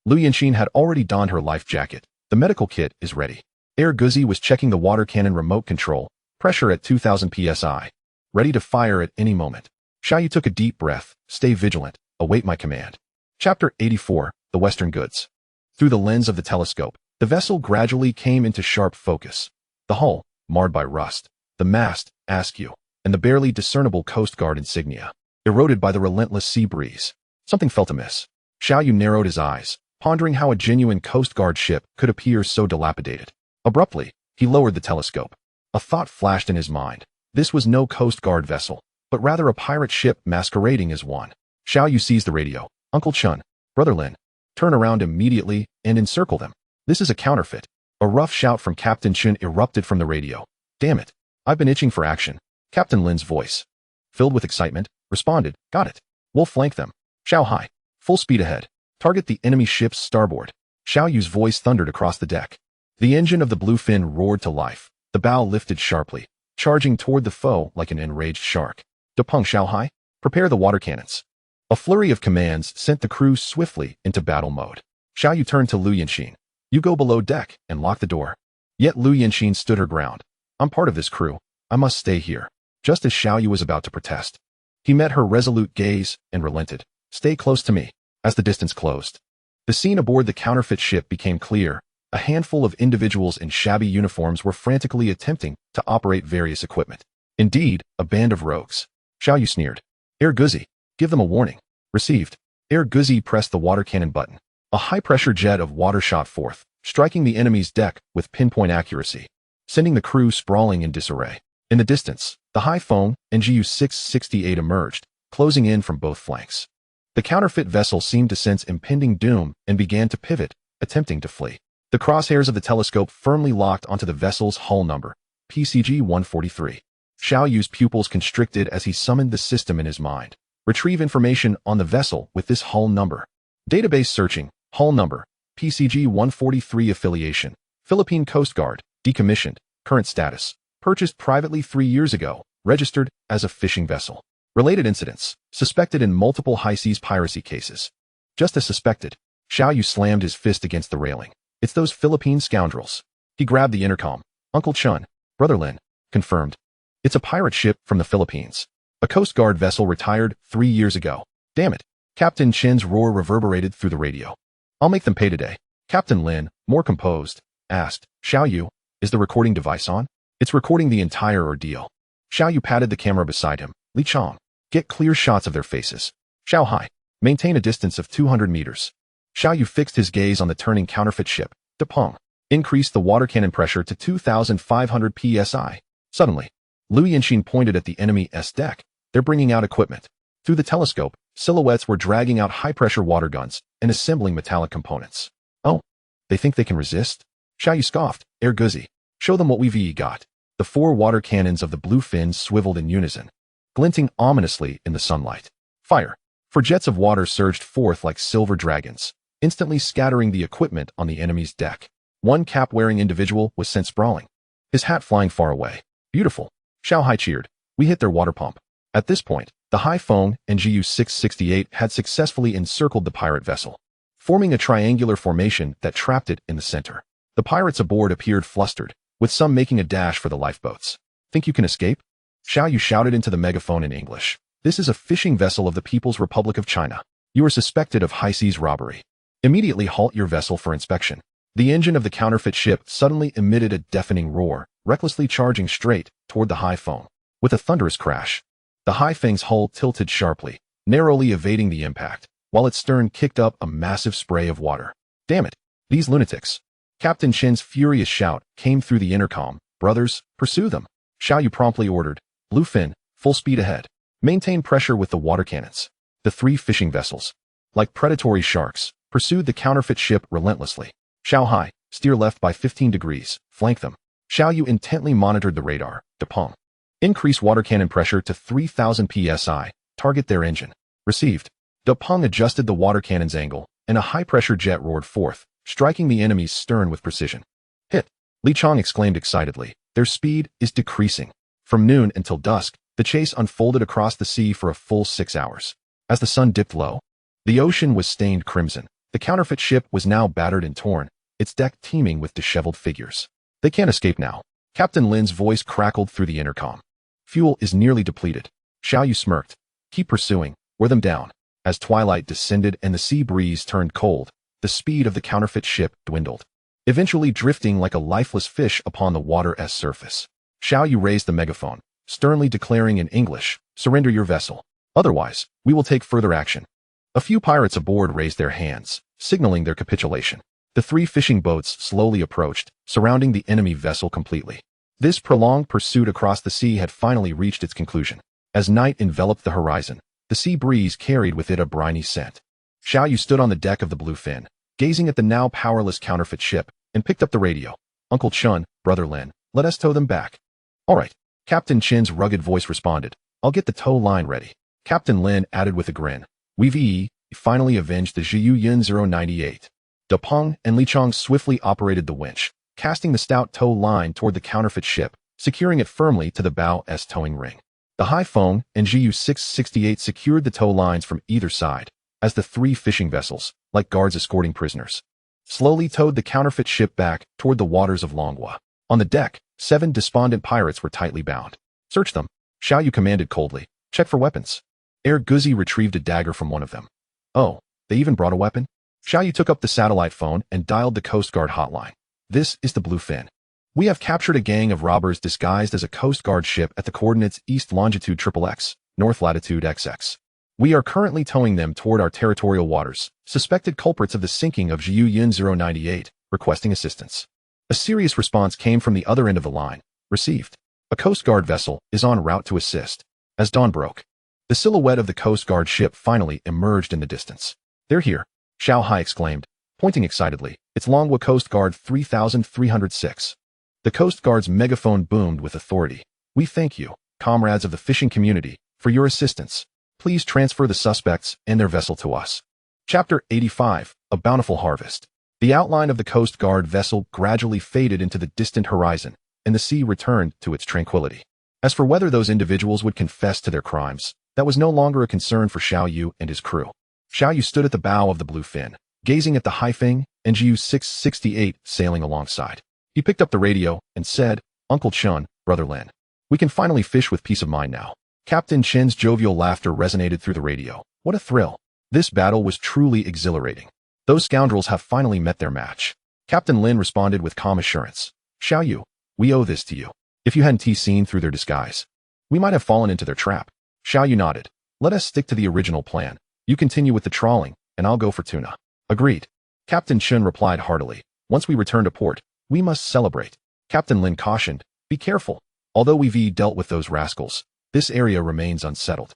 Lu Yanxin had already donned her life jacket. The medical kit is ready. Air Guzzi was checking the water cannon remote control. Pressure at 2000 psi. Ready to fire at any moment. Xiao Yu took a deep breath. Stay vigilant. Await my command. Chapter 84, The Western Goods. Through the lens of the telescope, the vessel gradually came into sharp focus. The hull, marred by rust. The mast, askew. And the barely discernible Coast Guard insignia, eroded by the relentless sea breeze. Something felt amiss. Xiao Yu narrowed his eyes, pondering how a genuine Coast Guard ship could appear so dilapidated. Abruptly, he lowered the telescope. A thought flashed in his mind. This was no Coast Guard vessel, but rather a pirate ship masquerading as one. Xiao Yu seized the radio. Uncle Chun, Brother Lin, turn around immediately and encircle them. This is a counterfeit. A rough shout from Captain Chun erupted from the radio. Damn it. I've been itching for action. Captain Lin's voice, filled with excitement, responded. Got it. We'll flank them. Xiao Hai, full speed ahead. Target the enemy ship's starboard. Xiao Yu's voice thundered across the deck. The engine of the bluefin roared to life. The bow lifted sharply, charging toward the foe like an enraged shark. Depeng Xiaohai, prepare the water cannons. A flurry of commands sent the crew swiftly into battle mode. Xiao Yu turned to Lu Yanxin. You go below deck and lock the door. Yet Lu Yanxin stood her ground. I'm part of this crew. I must stay here. Just as Xiao Yu was about to protest, he met her resolute gaze and relented. Stay close to me. As the distance closed, the scene aboard the counterfeit ship became clear. A handful of individuals in shabby uniforms were frantically attempting to operate various equipment. Indeed, a band of rogues. Xiao Yu sneered. Air Guzi, give them a warning. Received. Air Guzi pressed the water cannon button. A high-pressure jet of water shot forth, striking the enemy's deck with pinpoint accuracy, sending the crew sprawling in disarray. In the distance, the Haifeng NGU 668 emerged, closing in from both flanks. The counterfeit vessel seemed to sense impending doom and began to pivot, attempting to flee. The crosshairs of the telescope firmly locked onto the vessel's hull number, PCG-143. Xiao Yu's pupils constricted as he summoned the system in his mind. Retrieve information on the vessel with this hull number. Database searching, hull number, PCG-143 affiliation, Philippine Coast Guard, decommissioned, current status, purchased privately 3 years ago, registered as a fishing vessel. Related incidents, suspected in multiple high-seas piracy cases. Just as suspected, Xiao Yu slammed his fist against the railing. It's those Philippine scoundrels. He grabbed the intercom. Uncle Chun, Brother Lin, confirmed. It's a pirate ship from the Philippines. A Coast Guard vessel retired 3 years ago. Damn it. Captain Chen's roar reverberated through the radio. I'll make them pay today. Captain Lin, more composed, asked, Xiao Yu, is the recording device on? It's recording the entire ordeal. Xiao Yu patted the camera beside him. Li Chong, get clear shots of their faces. Xiao Hai, maintain a distance of 200 meters. Xiao Yu fixed his gaze on the turning counterfeit ship. Depeng, increased the water cannon pressure to 2,500 psi. Suddenly, Lu Yanxin pointed at the enemy's deck. They're bringing out equipment. Through the telescope, silhouettes were dragging out high-pressure water guns and assembling metallic components. Oh, they think they can resist? Xiao Yu scoffed. Air Guzi, show them what we've got. The 4 water cannons of the bluefins swiveled in unison, glinting ominously in the sunlight. Fire! For jets of water surged forth like silver dragons, instantly scattering the equipment on the enemy's deck. One cap-wearing individual was sent sprawling, his hat flying far away. Beautiful. Xiao Hai cheered. We hit their water pump. At this point, the Haifeng NGU 668 had successfully encircled the pirate vessel, forming a triangular formation that trapped it in the center. The pirates aboard appeared flustered, with some making a dash for the lifeboats. Think you can escape? Xiao Yu shouted into the megaphone in English. This is a fishing vessel of the People's Republic of China. You are suspected of high-seas robbery. Immediately halt your vessel for inspection. The engine of the counterfeit ship suddenly emitted a deafening roar, recklessly charging straight toward the Haifeng. With a thunderous crash, the Haifeng's hull tilted sharply, narrowly evading the impact, while its stern kicked up a massive spray of water. Damn it, these lunatics. Captain Chen's furious shout came through the intercom. Brothers, pursue them. Xiao Yu promptly ordered. Bluefin, full speed ahead. Maintain pressure with the water cannons. The 3 fishing vessels, like predatory sharks, pursued the counterfeit ship relentlessly. Xiao Hai, steer left by 15 degrees, flank them. Xiao Yu intently monitored the radar. Depeng, increase water cannon pressure to 3,000 psi, target their engine. Received. Depeng adjusted the water cannon's angle, and a high-pressure jet roared forth, striking the enemy's stern with precision. Hit! Li Chong exclaimed excitedly. Their speed is decreasing. From noon until dusk, the chase unfolded across the sea for a full 6 hours. As the sun dipped low, the ocean was stained crimson. The counterfeit ship was now battered and torn, its deck teeming with disheveled figures. They can't escape now. Captain Lin's voice crackled through the intercom. Fuel is nearly depleted. Xiao Yu smirked. Keep pursuing. Wear them down. As twilight descended and the sea breeze turned cold, the speed of the counterfeit ship dwindled, eventually drifting like a lifeless fish upon the water's surface. Xiao Yu raised the megaphone, sternly declaring in English, surrender your vessel. Otherwise, we will take further action. A few pirates aboard raised their hands, signaling their capitulation. The 3 fishing boats slowly approached, surrounding the enemy vessel completely. This prolonged pursuit across the sea had finally reached its conclusion. As night enveloped the horizon, the sea breeze carried with it a briny scent. Xiao Yu stood on the deck of the Bluefin, gazing at the now powerless counterfeit ship, and picked up the radio. Uncle Chun, Brother Lin, let us tow them back. All right. Captain Chen's rugged voice responded. I'll get the tow line ready. Captain Lin added with a grin. We've finally avenged the Zhiyu Yin 098. Peng and Li Chong swiftly operated the winch, casting the stout tow line toward the counterfeit ship, securing it firmly to the bow's towing ring. The Haifeng and Gu 668 secured the tow lines from either side, as the three fishing vessels, like guards escorting prisoners, slowly towed the counterfeit ship back toward the waters of Longhua. On the deck, 7 despondent pirates were tightly bound. Search them, Xiao Yu commanded coldly. Check for weapons. Guzi retrieved a dagger from one of them. Oh, they even brought a weapon? Xiao Yu took up the satellite phone and dialed the Coast Guard hotline. This is the Bluefin. We have captured a gang of robbers disguised as a Coast Guard ship at the coordinates east longitude XXX, north latitude XX. We are currently towing them toward our territorial waters, suspected culprits of the sinking of Jiu Yun 098, requesting assistance. A serious response came from the other end of the line. Received. A Coast Guard vessel is en route to assist. As dawn broke, the silhouette of the Coast Guard ship finally emerged in the distance. They're here, Xiao Hai exclaimed, pointing excitedly. It's Longhua Coast Guard 3306. The Coast Guard's megaphone boomed with authority. We thank you, comrades of the fishing community, for your assistance. Please transfer the suspects and their vessel to us. Chapter 85, A Bountiful Harvest. The outline of the Coast Guard vessel gradually faded into the distant horizon, and the sea returned to its tranquility. As for whether those individuals would confess to their crimes, that was no longer a concern for Xiao Yu and his crew. Xiao Yu stood at the bow of the Bluefin, gazing at the Haifeng and Gu 668 sailing alongside. He picked up the radio and said, Uncle Chun, Brother Lin, we can finally fish with peace of mind now. Captain Chen's jovial laughter resonated through the radio. What a thrill. This battle was truly exhilarating. Those scoundrels have finally met their match. Captain Lin responded with calm assurance. Xiao Yu, we owe this to you. If you hadn't seen through their disguise, we might have fallen into their trap. Xiao Yu nodded. Let us stick to the original plan. You continue with the trawling, and I'll go for tuna. Agreed. Captain Chun replied heartily. Once we return to port, we must celebrate. Captain Lin cautioned. Be careful. Although we've dealt with those rascals, this area remains unsettled.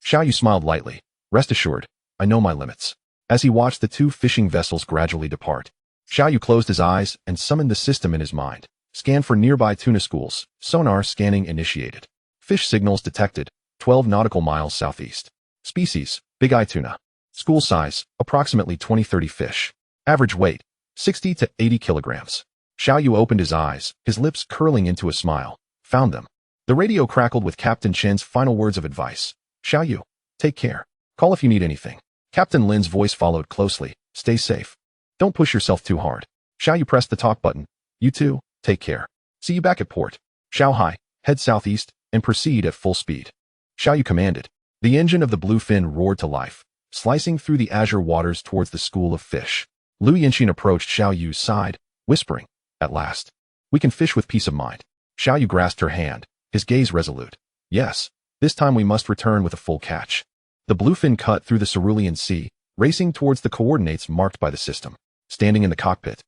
Xiao Yu smiled lightly. Rest assured, I know my limits. As he watched the 2 fishing vessels gradually depart, Xiao Yu closed his eyes and summoned the system in his mind. Scan for nearby tuna schools. Sonar scanning initiated. Fish signals detected. 12 nautical miles southeast. Species, big eye tuna. School size, approximately 20-30 fish. Average weight, 60 to 80 kilograms. Xiao Yu opened his eyes, his lips curling into a smile. Found them. The radio crackled with Captain Chen's final words of advice. Xiao Yu, take care. Call if you need anything. Captain Lin's voice followed closely. Stay safe. Don't push yourself too hard. Xiao Yu pressed the talk button. You too, take care. See you back at port. Xiao Hai, head southeast and proceed at full speed. Xiao Yu commanded. The engine of the Bluefin roared to life, slicing through the azure waters towards the school of fish. Lu Yinxin approached Xiao Yu's side, whispering, At last. We can fish with peace of mind. Xiao Yu grasped her hand, his gaze resolute. Yes, this time we must return with a full catch. The Bluefin cut through the Cerulean Sea, racing towards the coordinates marked by the system. Standing in the cockpit,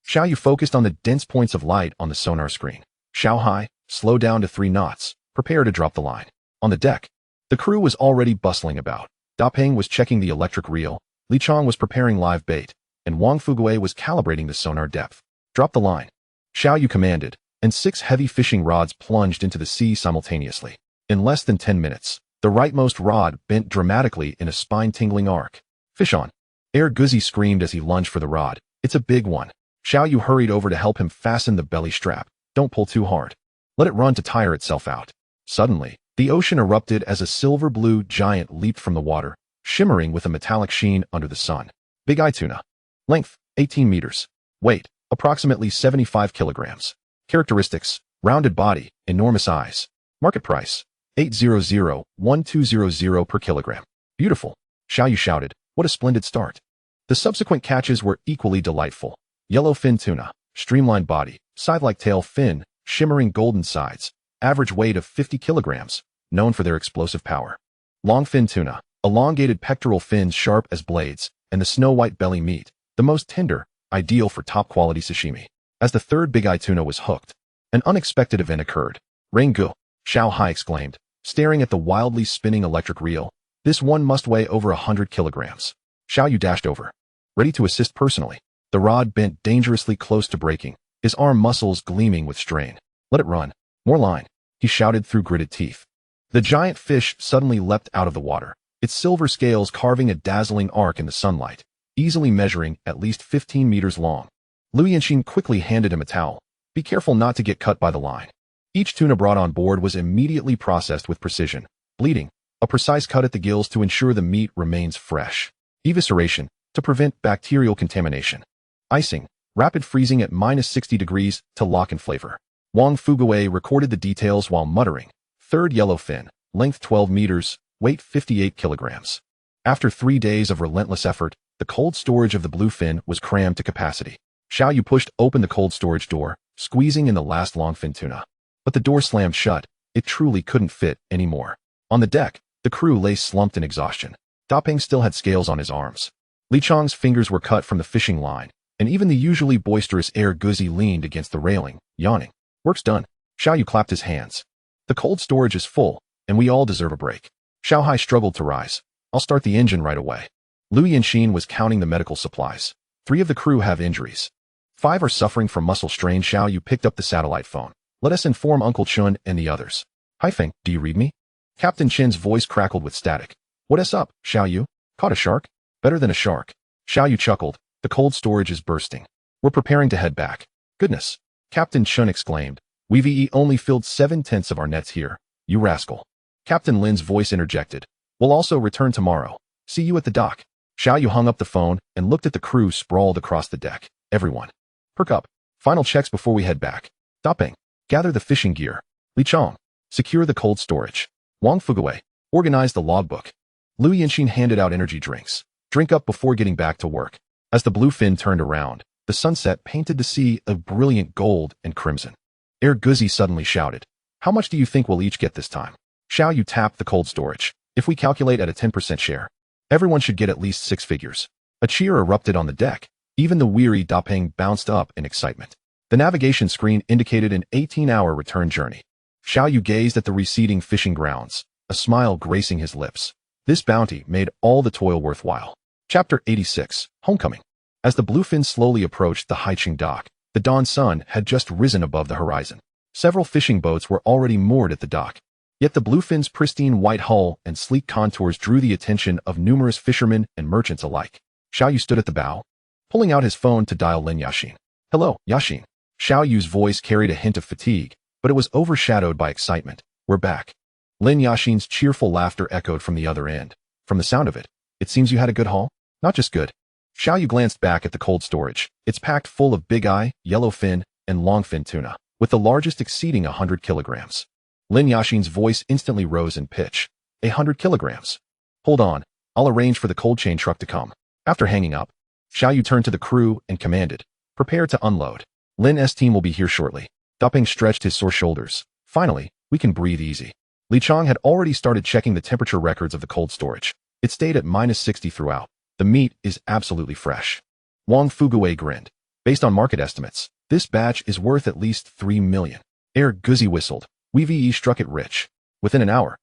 Xiao Yu focused on the dense points of light on the sonar screen. Xiao Hai, slow down to 3 knots. Prepare to drop the line. On the deck, the crew was already bustling about. Da Peng was checking the electric reel, Li Chong was preparing live bait, and Wang Fugui was calibrating the sonar depth. Drop the line. Xiao Yu commanded, and 6 heavy fishing rods plunged into the sea simultaneously. In less than 10 minutes, the rightmost rod bent dramatically in a spine-tingling arc. Fish on. Guzi screamed as he lunged for the rod. It's a big one. Xiao Yu hurried over to help him fasten the belly strap. Don't pull too hard. Let it run to tire itself out. Suddenly, the ocean erupted as a silver-blue giant leaped from the water, shimmering with a metallic sheen under the sun. Big eye tuna. Length, 18 meters. Weight, approximately 75 kilograms. Characteristics, rounded body, enormous eyes. Market price, 800-1200 per kilogram. Beautiful, Xiao Yu shouted. What a splendid start. The subsequent catches were equally delightful. Yellowfin tuna, streamlined body, scythe-like tail fin, shimmering golden sides, average weight of 50 kilograms, known for their explosive power. Longfin tuna, elongated pectoral fins sharp as blades, and the snow-white belly meat, the most tender, ideal for top-quality sashimi. As the third big-eye tuna was hooked, an unexpected event occurred. Rangu, Xiao Hai exclaimed, staring at the wildly spinning electric reel. This one must weigh over 100 kilograms. Xiao Yu dashed over, ready to assist personally. The rod bent dangerously close to breaking, his arm muscles gleaming with strain. Let it run. More line, he shouted through gritted teeth. The giant fish suddenly leapt out of the water, its silver scales carving a dazzling arc in the sunlight. easily measuring at least 15 meters long. Liu Yanxin quickly handed him a towel. Be careful not to get cut by the line. Each tuna brought on board was immediately processed with precision, bleeding, a precise cut at the gills to ensure the meat remains fresh, evisceration to prevent bacterial contamination, icing, rapid freezing at -60 degrees to lock in flavor. Wang Fugui recorded the details while muttering, third yellowfin, length 12 meters, weight 58 kilograms. After 3 days of relentless effort, the cold storage of the bluefin was crammed to capacity. Xiaoyu pushed open the cold storage door, squeezing in the last longfin tuna. But the door slammed shut. It truly couldn't fit anymore. On the deck, the crew lay slumped in exhaustion. Dapeng still had scales on his arms. Li Chang's fingers were cut from the fishing line, and even the usually boisterous Air Guzi leaned against the railing, yawning. Work's done. Xiaoyu clapped his hands. The cold storage is full, and we all deserve a break. Xiaohai struggled to rise. I'll start the engine right away. Liu Yanxin was counting the medical supplies. 3 of the crew have injuries. 5 are suffering from muscle strain. Xiaoyu picked up the satellite phone. Let us inform Uncle Chun and the others. Haifeng, do you read me? Captain Chin's voice crackled with static. What is up, Xiaoyu? Caught a shark? Better than a shark. Xiaoyu chuckled. The cold storage is bursting. We're preparing to head back. Goodness. Captain Chun exclaimed. We've only filled 7/10 of our nets here. You rascal. Captain Lin's voice interjected. We'll also return tomorrow. See you at the dock. Xiaoyu hung up the phone and looked at the crew sprawled across the deck. Everyone. Perk up. Final checks before we head back. Dapeng. Gather the fishing gear. Li Chang. Secure the cold storage. Wang Fugui. Organize the logbook. Liu Yanxin handed out energy drinks. Drink up before getting back to work. As the bluefin turned around, the sunset painted the sea of brilliant gold and crimson. Air Guzi suddenly shouted. How much do you think we'll each get this time? Xiaoyu tapped the cold storage. If we calculate at a 10% share, everyone should get at least 6 figures. A cheer erupted on the deck. Even the weary Dapeng bounced up in excitement. The navigation screen indicated an 18-hour return journey. Xiaoyu gazed at the receding fishing grounds, a smile gracing his lips. This bounty made all the toil worthwhile. Chapter 86, Homecoming. As the bluefin slowly approached the Haiqing dock, the dawn sun had just risen above the horizon. Several fishing boats were already moored at the dock. Yet the bluefin's pristine white hull and sleek contours drew the attention of numerous fishermen and merchants alike. Xiaoyu stood at the bow, pulling out his phone to dial Lin Yaxin. Hello, Yaxin. Xiaoyu's voice carried a hint of fatigue, but it was overshadowed by excitement. We're back. Lin Yaxin's cheerful laughter echoed from the other end. From the sound of it, it seems you had a good haul? Not just good. Xiaoyu glanced back at the cold storage. It's packed full of big eye, yellowfin, and longfin tuna, with the largest exceeding 100 kilograms. Lin Yaxin's voice instantly rose in pitch. 100 kilograms. Hold on, I'll arrange for the cold chain truck to come. After hanging up, Xiaoyu turned to the crew and commanded, prepare to unload. Lin's team will be here shortly. Dapeng stretched his sore shoulders. Finally, we can breathe easy. Li Chang had already started checking the temperature records of the cold storage. It stayed at -60 throughout. The meat is absolutely fresh. Wang Fugui grinned. Based on market estimates, this batch is worth at least 3 million. Air Guzi whistled. We've struck it rich. Within an hour,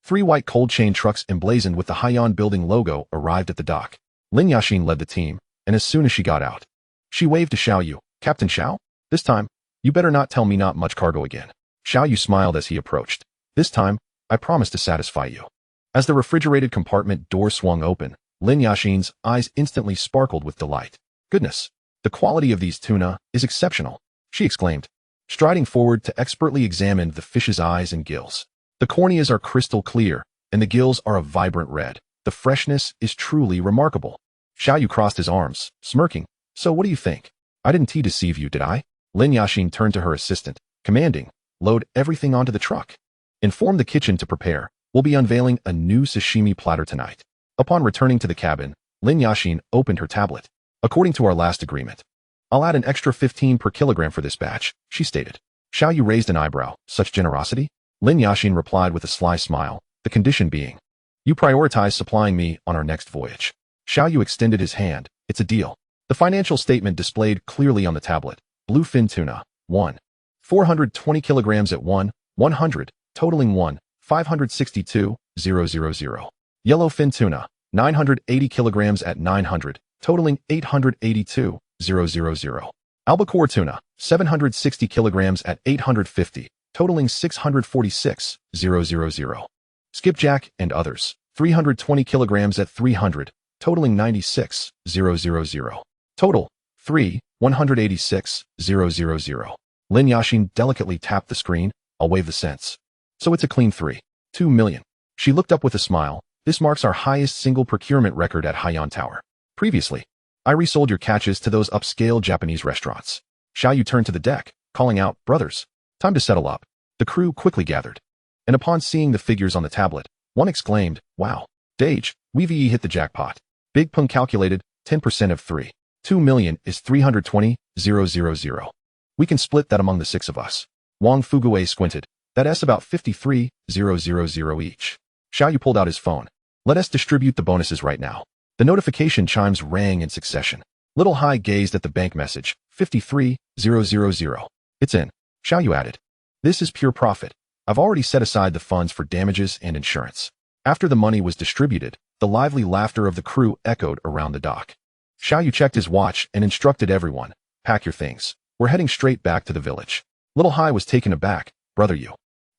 3 white cold chain trucks emblazoned with the Haiyan building logo arrived at the dock. Lin Yaxin led the team, and as soon as she got out, she waved to Xiaoyu. Captain Xiao? This time, you better not tell me not much cargo again. Xiaoyu smiled as he approached. This time, I promise to satisfy you. As the refrigerated compartment door swung open, Lin Yaxin's eyes instantly sparkled with delight. Goodness, the quality of these tuna is exceptional, she exclaimed, striding forward to expertly examine the fish's eyes and gills. The corneas are crystal clear, and the gills are a vibrant red. The freshness is truly remarkable. Xiaoyu crossed his arms, smirking. So what do you think? I didn't deceive you, did I? Lin Yaxin turned to her assistant, commanding, load everything onto the truck. Inform the kitchen to prepare. We'll be unveiling a new sashimi platter tonight. Upon returning to the cabin, Lin Yaxin opened her tablet. According to our last agreement, I'll add an extra 15 per kilogram for this batch, she stated. Xiaoyu raised an eyebrow. Such generosity? Lin Yaxin replied with a sly smile, the condition being, you prioritize supplying me on our next voyage. Xiaoyu extended his hand. It's a deal. The financial statement displayed clearly on the tablet. Bluefin tuna, 1. 420 kilograms at 100, totaling 562,000. Yellowfin tuna, 980 kilograms at 900, totaling 882,000. Albacore tuna, 760 kilograms at 850, totaling 646,000. Skipjack and others, 320 kilograms at 300, totaling 96,000. Total, 3,186,000. Lin Yashin delicately tapped the screen. I'll waive the cents. So it's a clean 2 million. She looked up with a smile. This marks our highest single procurement record at Haiyan Tower. Previously, I resold your catches to those upscale Japanese restaurants. Xiaoyu turned to the deck, calling out, brothers, time to settle up. The crew quickly gathered. And upon seeing the figures on the tablet, one exclaimed, wow, Dage, we've hit the jackpot. Big Peng calculated, 10% of 2 million is 320,000. We can split that among the 6 of us. Wang Fugue squinted. That's about 53,000 each. Xiaoyu pulled out his phone. Let us distribute the bonuses right now. The notification chimes rang in succession. Little Hai gazed at the bank message. 53,000. It's in. Xiaoyu added. This is pure profit. I've already set aside the funds for damages and insurance. After the money was distributed, the lively laughter of the crew echoed around the dock. Xiaoyu checked his watch and instructed everyone, pack your things. We're heading straight back to the village. Little Hai was taken aback. Brother,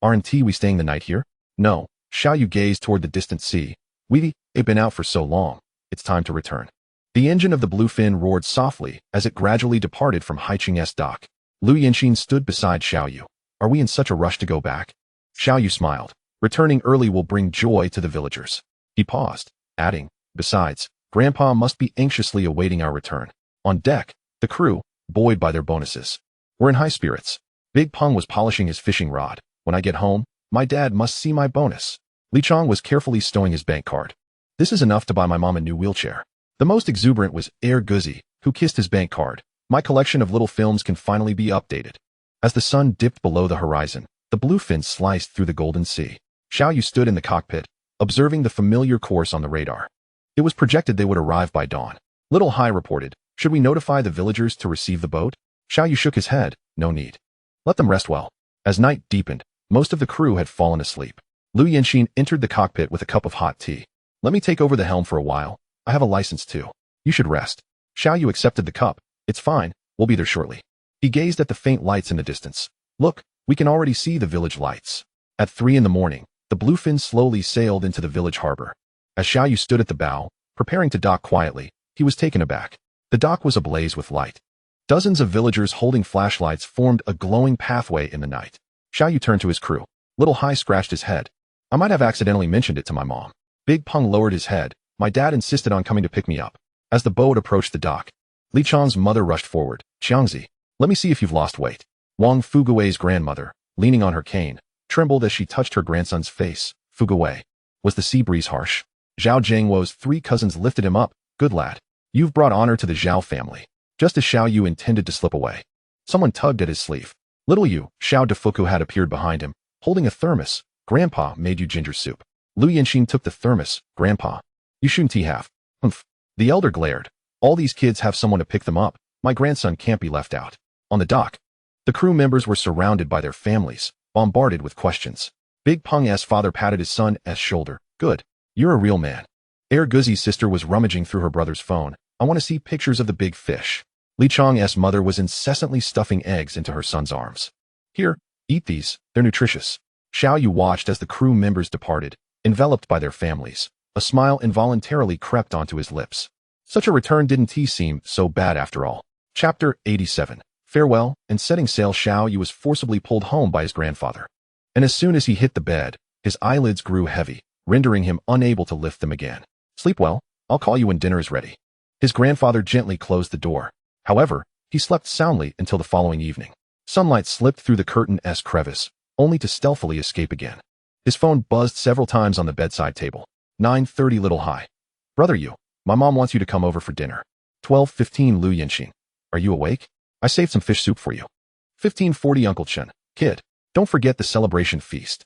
aren't we staying the night here? No. Xiaoyu gazed toward the distant sea. We've been out for so long. It's time to return. The engine of the Bluefin roared softly as it gradually departed from Haiching's dock. Lu Yinxin stood beside Xiaoyu. Are we in such a rush to go back? Xiaoyu smiled. Returning early will bring joy to the villagers. He paused, adding, besides, Grandpa must be anxiously awaiting our return. On deck, the crew, buoyed by their bonuses, were in high spirits. Big Peng was polishing his fishing rod. When I get home, my dad must see my bonus. Li Chong was carefully stowing his bank card. This is enough to buy my mom a new wheelchair. The most exuberant was Air Guzzi, who kissed his bank card. My collection of little films can finally be updated. As the sun dipped below the horizon, the bluefin sliced through the golden sea. Xiaoyu stood in the cockpit, observing the familiar course on the radar. It was projected they would arrive by dawn. Little Hai reported, should we notify the villagers to receive the boat? Xiaoyu shook his head, no need. Let them rest well. As night deepened, most of the crew had fallen asleep. Lu Yinxin entered the cockpit with a cup of hot tea. Let me take over the helm for a while. I have a license too. You should rest. Xiaoyu accepted the cup. It's fine, we'll be there shortly. He gazed at the faint lights in the distance. Look, we can already see the village lights. At 3 in the morning, the bluefin slowly sailed into the village harbor. As Xiaoyu stood at the bow, preparing to dock quietly, he was taken aback. The dock was ablaze with light. Dozens of villagers holding flashlights formed a glowing pathway in the night. Xiaoyu turned to his crew. Little Hai scratched his head. I might have accidentally mentioned it to my mom. Big Peng lowered his head. My dad insisted on coming to pick me up. As the boat approached the dock, Li Chong's mother rushed forward. Xiangzi, let me see if you've lost weight. Wang Fugue's grandmother, leaning on her cane, trembled as she touched her grandson's face. Fugue. Was the sea breeze harsh? Zhao Jiangwo's 3 cousins lifted him up. Good lad. You've brought honor to the Zhao family. Just as Xiaoyu intended to slip away, someone tugged at his sleeve. Little Yu, Xiao Defuku had appeared behind him, holding a thermos. Grandpa made you ginger soup. Lu Yinxin took the thermos. Grandpa, you shouldn't have. Humph. The elder glared. All these kids have someone to pick them up. My grandson can't be left out. On the dock, the crew members were surrounded by their families, bombarded with questions. Big Peng's father patted his son's shoulder. Good. You're a real man. Air Guzzi's sister was rummaging through her brother's phone. I want to see pictures of the big fish. Li Chong's mother was incessantly stuffing eggs into her son's arms. Here, eat these, they're nutritious. Xiaoyu watched as the crew members departed, enveloped by their families. A smile involuntarily crept onto his lips. Such a return didn't seem so bad after all. Chapter 87. Farewell, and setting sail Xiaoyu was forcibly pulled home by his grandfather. And as soon as he hit the bed, his eyelids grew heavy, rendering him unable to lift them again. Sleep well, I'll call you when dinner is ready. His grandfather gently closed the door. However, he slept soundly until the following evening. Sunlight slipped through the curtain's crevice, only to stealthily escape again. His phone buzzed several times on the bedside table. 9:30 Little Hai. Brother Yu, my mom wants you to come over for dinner. 12:15 Lu Yinxin. Are you awake? I saved some fish soup for you. 15:40 Uncle Chen. Kid, don't forget the celebration feast.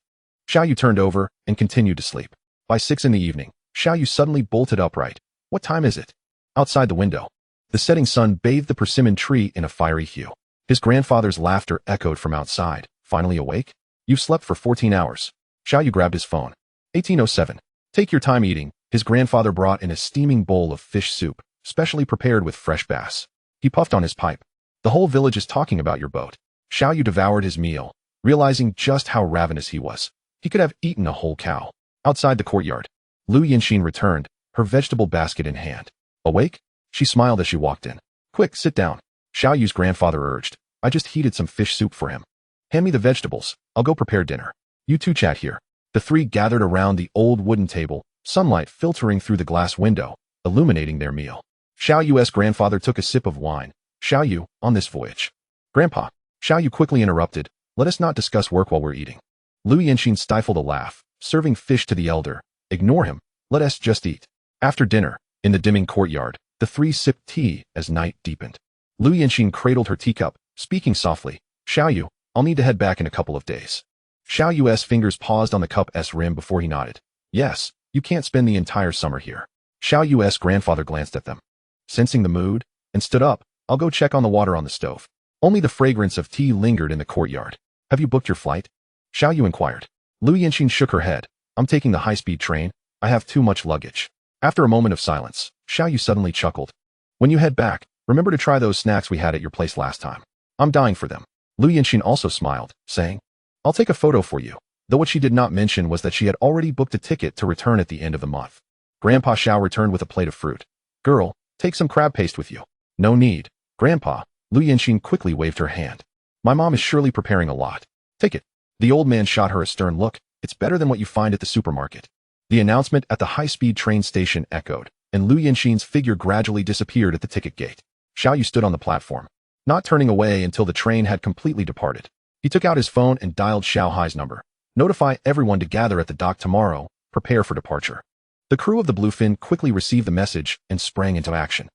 Xiaoyu turned over and continued to sleep. By 6 in the evening, Xiaoyu suddenly bolted upright. What time is it? Outside the window, the setting sun bathed the persimmon tree in a fiery hue. His grandfather's laughter echoed from outside. Finally awake? You've slept for 14 hours. Xiaoyu grabbed his phone. 18:07. Take your time eating. His grandfather brought in a steaming bowl of fish soup, specially prepared with fresh bass. He puffed on his pipe. The whole village is talking about your boat. Xiaoyu devoured his meal, realizing just how ravenous he was. He could have eaten a whole cow. Outside the courtyard, Lu Yinxin returned, her vegetable basket in hand. Awake? She smiled as she walked in. Quick, sit down. Xiao Yu's grandfather urged. I just heated some fish soup for him. Hand me the vegetables. I'll go prepare dinner. You two chat here. The three gathered around the old wooden table, sunlight filtering through the glass window, illuminating their meal. Xiao Yu's grandfather took a sip of wine. Xiao Yu, on this voyage. Grandpa. Xiao Yu quickly interrupted. Let us not discuss work while we're eating. Lu Yanxin stifled a laugh, serving fish to the elder. Ignore him. Let us just eat. After dinner, in the dimming courtyard, the three sipped tea as night deepened. Lu Yanxin cradled her teacup, speaking softly. Xiao Yu, I'll need to head back in a couple of days. Xiao Yu's fingers paused on the cup's rim before he nodded. Yes, you can't spend the entire summer here. Xiao Yu's grandfather glanced at them, sensing the mood, and stood up. I'll go check on the water on the stove. Only the fragrance of tea lingered in the courtyard. Have you booked your flight? Xiao Yu inquired. Lu Yanxin shook her head. I'm taking the high-speed train. I have too much luggage. After a moment of silence, Xiao Yu suddenly chuckled. When you head back, remember to try those snacks we had at your place last time. I'm dying for them. Lu Yanxin also smiled, saying, I'll take a photo for you, though what she did not mention was that she had already booked a ticket to return at the end of the month. Grandpa Xiao returned with a plate of fruit. Girl, take some crab paste with you. No need. Grandpa, Lu Yanxin quickly waved her hand. My mom is surely preparing a lot. Take it. The old man shot her a stern look. It's better than what you find at the supermarket. The announcement at the high-speed train station echoed, and Lu Yanxin's figure gradually disappeared at the ticket gate. Xiao Yu stood on the platform, not turning away until the train had completely departed. He took out his phone and dialed Xiao Hai's number. Notify everyone to gather at the dock tomorrow. Prepare for departure. The crew of the Bluefin quickly received the message and sprang into action.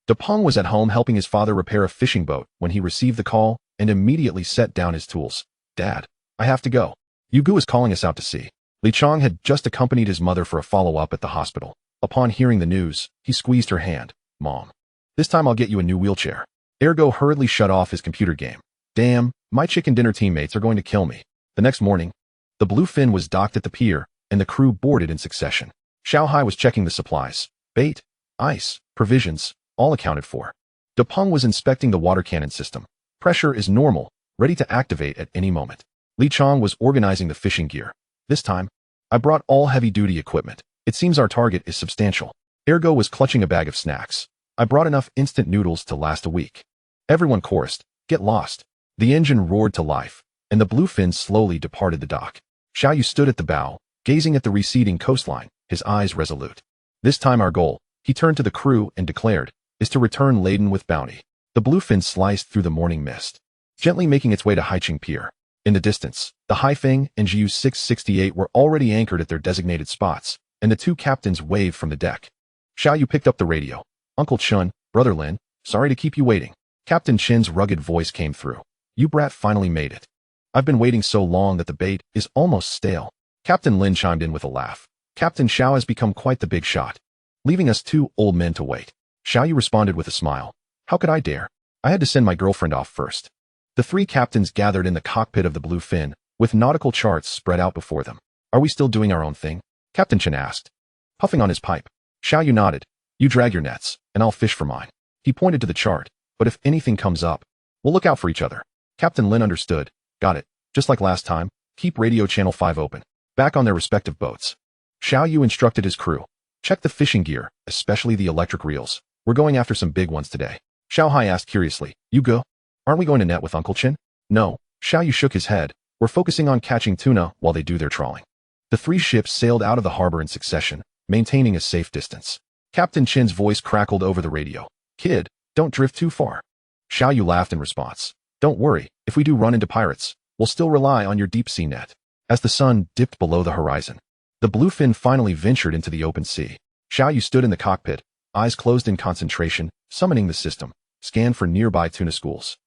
Depeng was at home helping his father repair a fishing boat when he received the call and immediately set down his tools. Dad, I have to go. Yugu is calling us out to sea. Li Chong had just accompanied his mother for a follow-up at the hospital. Upon hearing the news, he squeezed her hand. Mom. This time I'll get you a new wheelchair. Ergo hurriedly shut off his computer game. Damn, my chicken dinner teammates are going to kill me. The next morning, the Bluefin was docked at the pier, and the crew boarded in succession. Xiao Hai was checking the supplies. Bait, ice, provisions, all accounted for. Depeng was inspecting the water cannon system. Pressure is normal, ready to activate at any moment. Li Chong was organizing the fishing gear. This time, I brought all heavy-duty equipment. It seems our target is substantial. Ergo was clutching a bag of snacks. I brought enough instant noodles to last a week. Everyone chorused, get lost. The engine roared to life, and the Bluefin slowly departed the dock. Xiao Yu stood at the bow, gazing at the receding coastline, his eyes resolute. This time our goal, he turned to the crew and declared, is to return laden with bounty. The Bluefin sliced through the morning mist, gently making its way to Haiqing Pier. In the distance, the Haifeng and Jiu 668 were already anchored at their designated spots, and the two captains waved from the deck. Xiao Yu picked up the radio. Uncle Chun, Brother Lin, sorry to keep you waiting. Captain Chin's rugged voice came through. You brat finally made it. I've been waiting so long that the bait is almost stale. Captain Lin chimed in with a laugh. Captain Xiao has become quite the big shot, leaving us two old men to wait. Xiao Yu responded with a smile. How could I dare? I had to send my girlfriend off first. The three captains gathered in the cockpit of the Bluefin, with nautical charts spread out before them. Are we still doing our own thing? Captain Chen asked, puffing on his pipe. Xiao Yu nodded. You drag your nets, and I'll fish for mine. He pointed to the chart, but if anything comes up, we'll look out for each other. Captain Lin understood. Got it. Just like last time, keep radio channel 5 open. Back on their respective boats, Xiao Yu instructed his crew. Check the fishing gear, especially the electric reels. We're going after some big ones today. Xiao Hai asked curiously, you go? Aren't we going to net with Uncle Chin? No. Xiao Yu shook his head. We're focusing on catching tuna while they do their trawling. The three ships sailed out of the harbor in succession, maintaining a safe distance. Captain Chin's voice crackled over the radio. Kid, don't drift too far. Xiao Yu laughed in response. Don't worry, if we do run into pirates, we'll still rely on your deep-sea net. As the sun dipped below the horizon, the Bluefin finally ventured into the open sea. Xiao Yu stood in the cockpit, eyes closed in concentration, summoning the system. Scan for nearby tuna schools.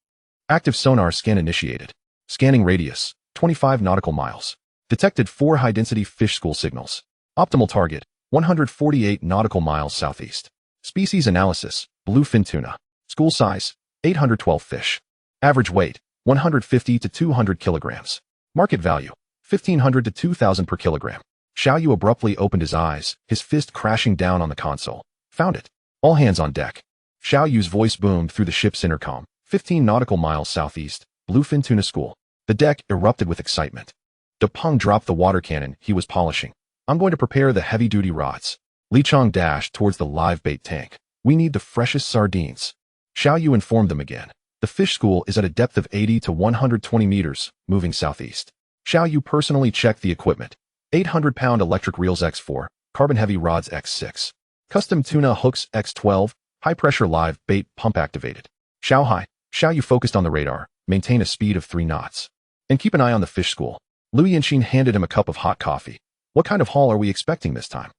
Active sonar scan initiated. Scanning radius, 25 nautical miles. Detected 4 high-density fish school signals. Optimal target, 148 nautical miles southeast. Species analysis, bluefin tuna. School size, 812 fish. Average weight, 150 to 200 kilograms. Market value, 1,500 to 2,000 per kilogram. Xiao Yu abruptly opened his eyes, his fist crashing down on the console. Found it. All hands on deck. Xiao Yu's voice boomed through the ship's intercom. 15 nautical miles southeast, bluefin tuna school. The deck erupted with excitement. Depeng dropped the water cannon he was polishing. I'm going to prepare the heavy-duty rods. Li Chong dashed towards the live bait tank. We need the freshest sardines. Xiao Yu informed them again. The fish school is at a depth of 80 to 120 meters, moving southeast. Xiao Yu personally checked the equipment. 800-pound electric reels X4, carbon-heavy rods X6. Custom tuna hooks X12, high-pressure live bait pump activated. Xiao Yu focused on the radar, maintain a speed of 3 knots. And keep an eye on the fish school. Lu Yanqing handed him a cup of hot coffee. What kind of haul are we expecting this time?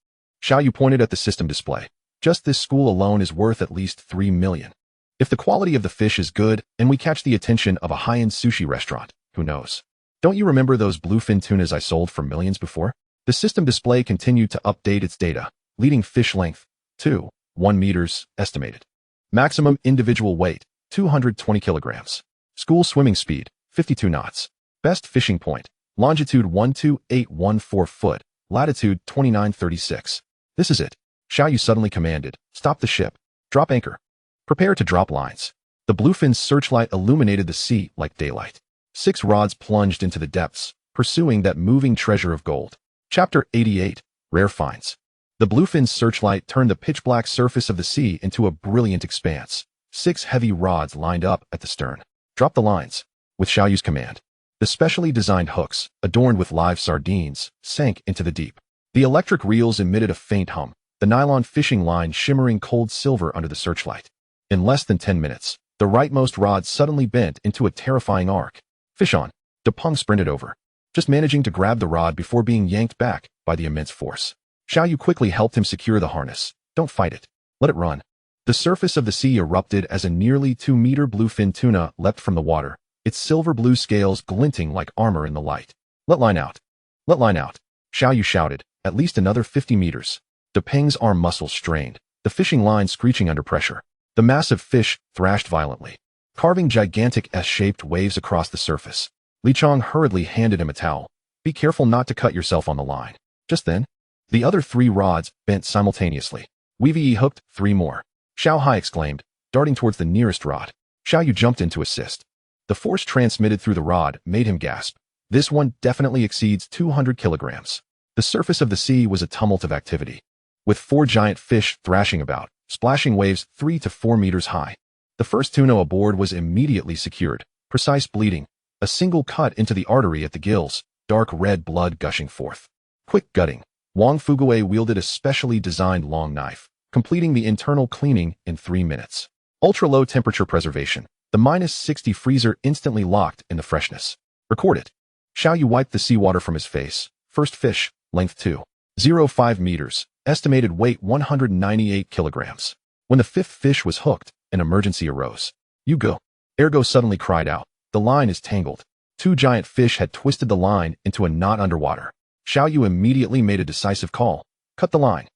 Xiao Yu pointed at the system display. Just this school alone is worth at least 3 million. If the quality of the fish is good and we catch the attention of a high-end sushi restaurant, who knows? Don't you remember those bluefin tunas I sold for millions before? The system display continued to update its data. Leading fish length, 1 meters, estimated. Maximum individual weight, 220 kilograms. School swimming speed, 52 knots. Best fishing point, longitude 12814 foot, latitude 2936. This is it. Xiao Yu suddenly commanded, stop the ship. Drop anchor. Prepare to drop lines. The bluefin's searchlight illuminated the sea like daylight. 6 rods plunged into the depths, pursuing that moving treasure of gold. Chapter 88, Rare Finds. The bluefin's searchlight turned the pitch-black surface of the sea into a brilliant expanse. 6 heavy rods lined up at the stern. Drop the lines. With Xiao Yu's command, the specially designed hooks, adorned with live sardines, sank into the deep. The electric reels emitted a faint hum, the nylon fishing line shimmering cold silver under the searchlight. In less than 10 minutes, the rightmost rod suddenly bent into a terrifying arc. Fish on. De Peng sprinted over, just managing to grab the rod before being yanked back by the immense force. Xiao Yu quickly helped him secure the harness. Don't fight it. Let it run. The surface of the sea erupted as a nearly 2-meter bluefin tuna leapt from the water, its silver blue scales glinting like armor in the light. Let line out. Let line out. Xiao Yu shouted. At least another 50 meters. De Peng's arm muscles strained, the fishing line screeching under pressure. The massive fish thrashed violently, carving gigantic S-shaped waves across the surface. Li Chong hurriedly handed him a towel. Be careful not to cut yourself on the line. Just then, the other 3 rods bent simultaneously. We've hooked 3 more. Xiao Hai exclaimed, darting towards the nearest rod. Xiao Yu jumped in to assist. The force transmitted through the rod made him gasp. This one definitely exceeds 200 kilograms. The surface of the sea was a tumult of activity, with 4 giant fish thrashing about, splashing waves 3 to 4 meters high. The first tuna aboard was immediately secured. Precise bleeding, a single cut into the artery at the gills, dark red blood gushing forth. Quick gutting. Wang Fuguei wielded a specially designed long knife, completing the internal cleaning in 3 minutes. Ultra-low temperature preservation. The -60 freezer instantly locked in the freshness. Record it. Xiao Yu wiped the seawater from his face. First fish, length 2.05 meters, estimated weight 198 kilograms. When the 5th fish was hooked, an emergency arose. You go. Ergo suddenly cried out. The line is tangled. 2 giant fish had twisted the line into a knot underwater. Xiao Yu immediately made a decisive call. Cut the line.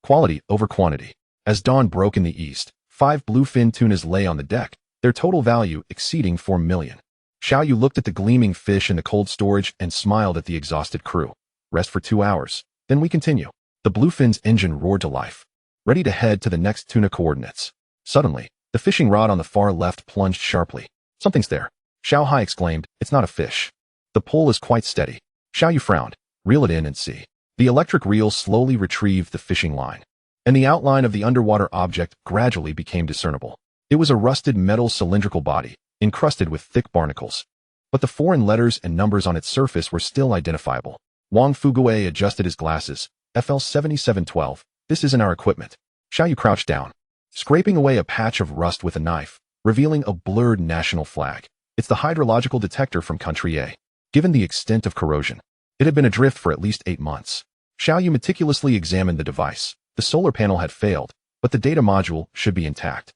Quality over quantity. As dawn broke in the east, 5 bluefin tunas lay on the deck, their total value exceeding 4 million. Xiao Yu looked at the gleaming fish in the cold storage and smiled at the exhausted crew. Rest for 2 hours. Then we continue. The bluefin's engine roared to life, ready to head to the next tuna coordinates. Suddenly, the fishing rod on the far left plunged sharply. Something's there. Xiao Hai exclaimed, it's not a fish. The pull is quite steady. Xiao Yu frowned. Reel it in and see. The electric reel slowly retrieved the fishing line, and the outline of the underwater object gradually became discernible. It was a rusted metal cylindrical body, encrusted with thick barnacles. But the foreign letters and numbers on its surface were still identifiable. Wang Fuguei adjusted his glasses. FL 7712, this isn't our equipment. Xiao Yu crouched down, scraping away a patch of rust with a knife, revealing a blurred national flag. It's the hydrological detector from country A. Given the extent of corrosion, it had been adrift for at least 8 months. Xiao Yu meticulously examined the device. The solar panel had failed, but the data module should be intact.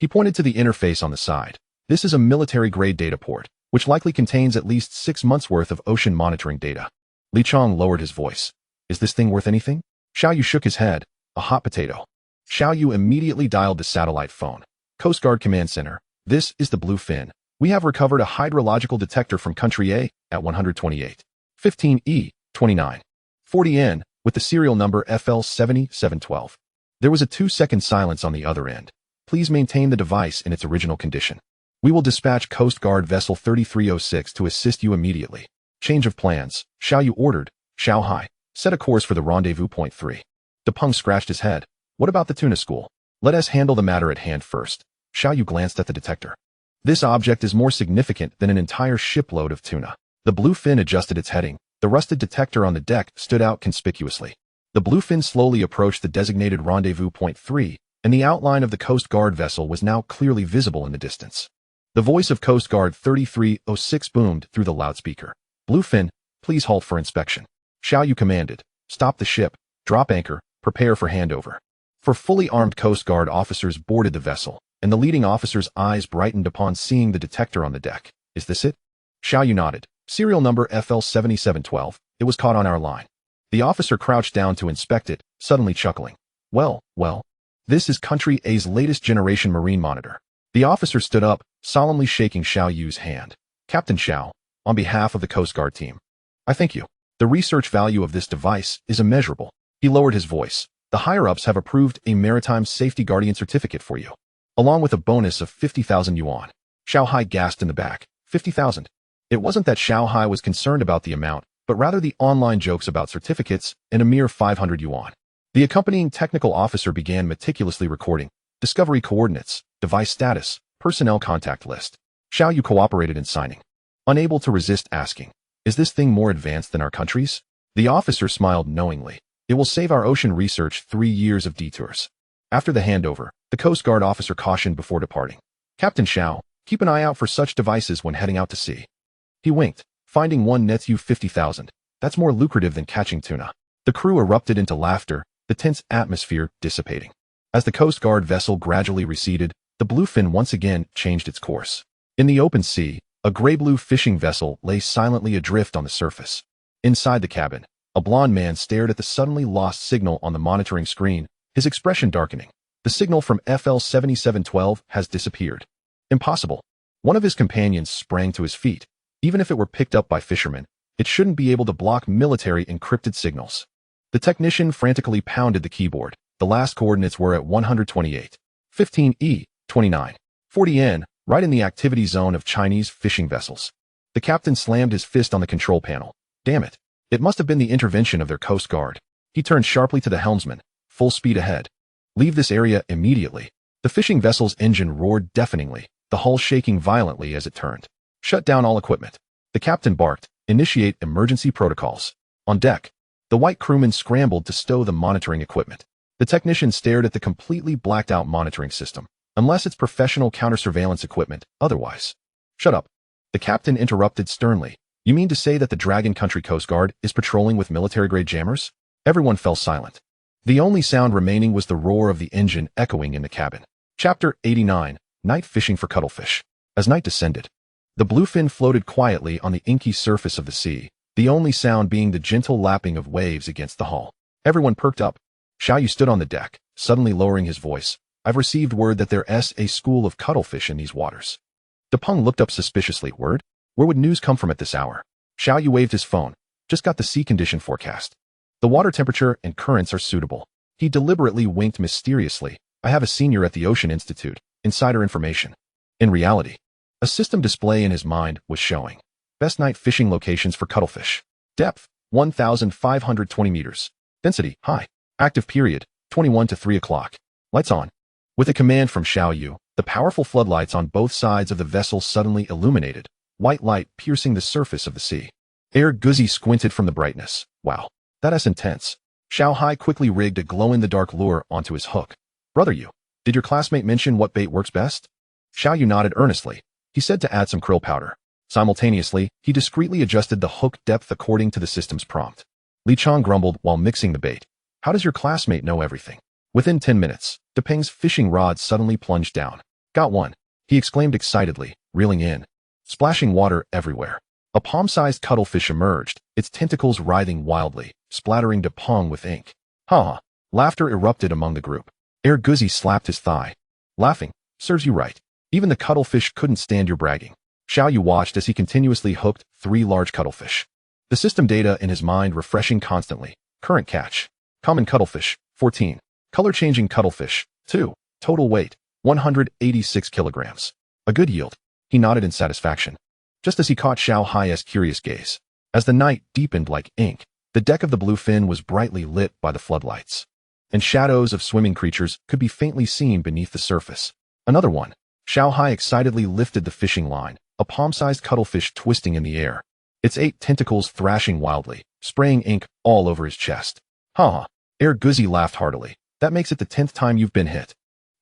He pointed to the interface on the side. This is a military-grade data port, which likely contains at least 6 months' worth of ocean monitoring data. Li Chong lowered his voice. Is this thing worth anything? Xiao Yu shook his head. A hot potato. Xiao Yu immediately dialed the satellite phone. Coast Guard Command Center. This is the Bluefin. We have recovered a hydrological detector from country A at 128. 15E, 29. 40N, with the serial number FL 7712. There was a 2-second silence on the other end. Please maintain the device in its original condition. We will dispatch Coast Guard Vessel 3306 to assist you immediately. Change of plans. Xiao Yu ordered. Xiao Hai, set a course for the rendezvous point 3. Depeng scratched his head. What about the tuna school? Let us handle the matter at hand first. Xiaoyu glanced at the detector. This object is more significant than an entire shipload of tuna. The bluefin adjusted its heading. The rusted detector on the deck stood out conspicuously. The bluefin slowly approached the designated rendezvous point 3, and the outline of the Coast Guard vessel was now clearly visible in the distance. The voice of Coast Guard 3306 boomed through the loudspeaker. Bluefin, please halt for inspection. Xiaoyu commanded. Stop the ship, drop anchor, prepare for handover. Four fully armed Coast Guard officers boarded the vessel, and the leading officer's eyes brightened upon seeing the detector on the deck. Is this it? Xiaoyu nodded. Serial number FL7712, it was caught on our line. The officer crouched down to inspect it, suddenly chuckling. Well, this is Country A's latest generation marine monitor. The officer stood up, solemnly shaking Xiaoyu's hand. Captain Xiao, on behalf of the Coast Guard team, I thank you. The research value of this device is immeasurable. He lowered his voice. The higher-ups have approved a Maritime Safety Guardian certificate for you, along with a bonus of 50,000 yuan. Xiao Hai gasped in the back. 50,000. It wasn't that Xiao Hai was concerned about the amount, but rather the online jokes about certificates and a mere 500 yuan. The accompanying technical officer began meticulously recording discovery coordinates, device status, personnel contact list. Xiaoyu cooperated in signing, unable to resist asking, is this thing more advanced than our country's? The officer smiled knowingly. It will save our ocean research 3 years of detours. After the handover, the Coast Guard officer cautioned before departing. Captain Xiao, keep an eye out for such devices when heading out to sea. He winked. Finding one nets you 50,000. That's more lucrative than catching tuna. The crew erupted into laughter, the tense atmosphere dissipating. As the Coast Guard vessel gradually receded, the bluefin once again changed its course. In the open sea, a gray-blue fishing vessel lay silently adrift on the surface. Inside the cabin, a blond man stared at the suddenly lost signal on the monitoring screen, his expression darkening. The signal from FL7712 has disappeared. Impossible. One of his companions sprang to his feet. Even if it were picked up by fishermen, it shouldn't be able to block military encrypted signals. The technician frantically pounded the keyboard. The last coordinates were at 128, 15 E, 29, 40 N, right in the activity zone of Chinese fishing vessels. The captain slammed his fist on the control panel. Damn it. It must have been the intervention of their Coast Guard. He turned sharply to the helmsman. Full speed ahead. Leave this area immediately. The fishing vessel's engine roared deafeningly, the hull shaking violently as it turned. Shut down all equipment. The captain barked. Initiate emergency protocols. On deck, the white crewman scrambled to stow the monitoring equipment. The technician stared at the completely blacked-out monitoring system. Unless it's professional counter-surveillance equipment, otherwise. Shut up. The captain interrupted sternly. You mean to say that the Dragon Country Coast Guard is patrolling with military-grade jammers? Everyone fell silent. The only sound remaining was the roar of the engine echoing in the cabin. Chapter 89, Night Fishing for Cuttlefish. As night descended, the bluefin floated quietly on the inky surface of the sea, the only sound being the gentle lapping of waves against the hull. Everyone perked up. Xiaoyu stood on the deck, suddenly lowering his voice. I've received word that there's a school of cuttlefish in these waters. Depeng looked up suspiciously. Word? Where would news come from at this hour? Xiaoyu waved his phone. Just got the sea condition forecast. The water temperature and currents are suitable. He deliberately winked mysteriously. I have a senior at the Ocean Institute. Insider information. In reality, a system display in his mind was showing. Best night fishing locations for cuttlefish. Depth, 1,520 meters. Density, high. Active period, 21 to 3 o'clock. Lights on. With a command from Xiaoyu, the powerful floodlights on both sides of the vessel suddenly illuminated, white light piercing the surface of the sea. Air Guzzi squinted from the brightness. Wow, that's intense. Xiao Hai quickly rigged a glow-in-the-dark lure onto his hook. Brother you, did your classmate mention what bait works best? Xiaoyu nodded earnestly. He said to add some krill powder. Simultaneously, he discreetly adjusted the hook depth according to the system's prompt. Li Chang grumbled while mixing the bait. How does your classmate know everything? Within 10 minutes, Depeng's fishing rod suddenly plunged down. Got one, he exclaimed excitedly, reeling in. Splashing water everywhere. A palm-sized cuttlefish emerged, its tentacles writhing wildly, splattering Depeng with ink. Ha! Laughter erupted among the group. Air Guzzi slapped his thigh. Laughing, serves you right. Even the cuttlefish couldn't stand your bragging. Xiaoyu watched as he continuously hooked 3 large cuttlefish. The system data in his mind refreshing constantly. Current catch. Common cuttlefish, 14. Color-changing cuttlefish, 2. Total weight, 186 kilograms. A good yield. He nodded in satisfaction. Just as he caught Xiao Hai's curious gaze. As the night deepened like ink, the deck of the bluefin was brightly lit by the floodlights. and shadows of swimming creatures could be faintly seen beneath the surface. Another one. Xiao Hai excitedly lifted the fishing line, a palm-sized cuttlefish twisting in the air, its 8 tentacles thrashing wildly, spraying ink all over his chest. Ha! Air Guzi laughed heartily. That makes it the 10th time you've been hit.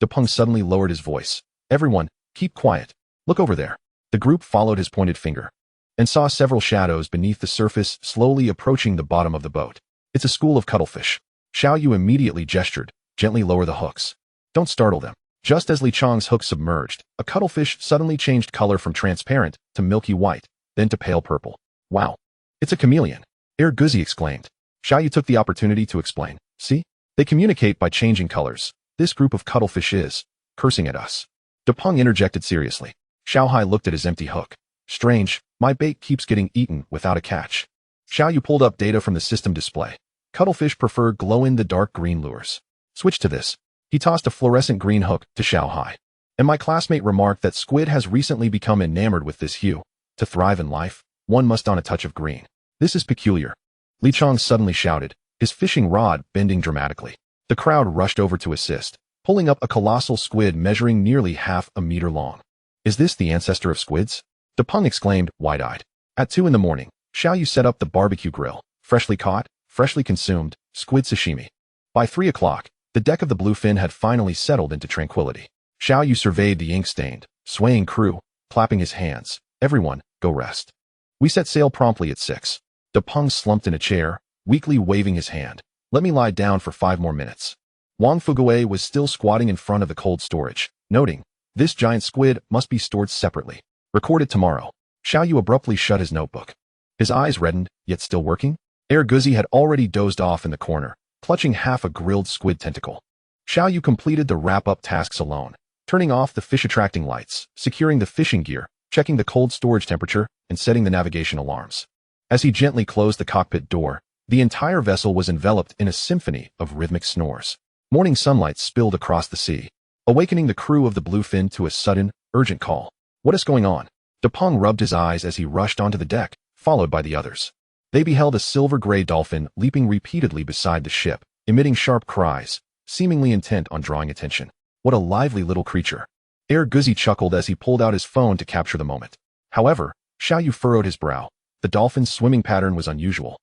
Depeng suddenly lowered his voice. Everyone, keep quiet. Look over there. The group followed his pointed finger and saw several shadows beneath the surface slowly approaching the bottom of the boat. It's a school of cuttlefish. Xiao Yu immediately gestured, gently lower the hooks. Don't startle them. Just as Li Chang's hook submerged, a cuttlefish suddenly changed color from transparent to milky white, then to pale purple. Wow! It's a chameleon! Air Guzi exclaimed. Xiao Yu took the opportunity to explain. See? They communicate by changing colors. This group of cuttlefish is cursing at us. Depeng interjected seriously. Xiao Hai looked at his empty hook. Strange, my bait keeps getting eaten without a catch. Xiao Yu pulled up data from the system display. Cuttlefish prefer glow-in-the-dark green lures. Switch to this. He tossed a fluorescent green hook to Xiao Hai. And my classmate remarked that squid has recently become enamored with this hue. To thrive in life, one must don a touch of green. This is peculiar. Li Chang suddenly shouted, his fishing rod bending dramatically. The crowd rushed over to assist, pulling up a colossal squid measuring nearly half a meter long. Is this the ancestor of squids? Depeng exclaimed, wide-eyed. At 2 in the morning, Xiao Yu set up the barbecue grill. Freshly caught, freshly consumed, squid sashimi. By 3 o'clock, the deck of the bluefin had finally settled into tranquility. Xiao Yu surveyed the ink-stained, swaying crew, clapping his hands. Everyone, go rest. We set sail promptly at 6. Depeng slumped in a chair, weakly waving his hand. Let me lie down for 5 more minutes. Wang Fuguei was still squatting in front of the cold storage, noting, this giant squid must be stored separately. Record it tomorrow. Xiao Yu abruptly shut his notebook. His eyes reddened, yet still working. Air Guzi had already dozed off in the corner, clutching half a grilled squid tentacle. Xiao Yu completed the wrap-up tasks alone, turning off the fish-attracting lights, securing the fishing gear, checking the cold storage temperature, and setting the navigation alarms. As he gently closed the cockpit door, the entire vessel was enveloped in a symphony of rhythmic snores. Morning sunlight spilled across the sea, awakening the crew of the bluefin to a sudden, urgent call. What is going on? Depeng rubbed his eyes as he rushed onto the deck, followed by the others. They beheld a silver-gray dolphin leaping repeatedly beside the ship, emitting sharp cries, seemingly intent on drawing attention. What a lively little creature. Air Guzi chuckled as he pulled out his phone to capture the moment. However, Xiao Yu furrowed his brow. The dolphin's swimming pattern was unusual,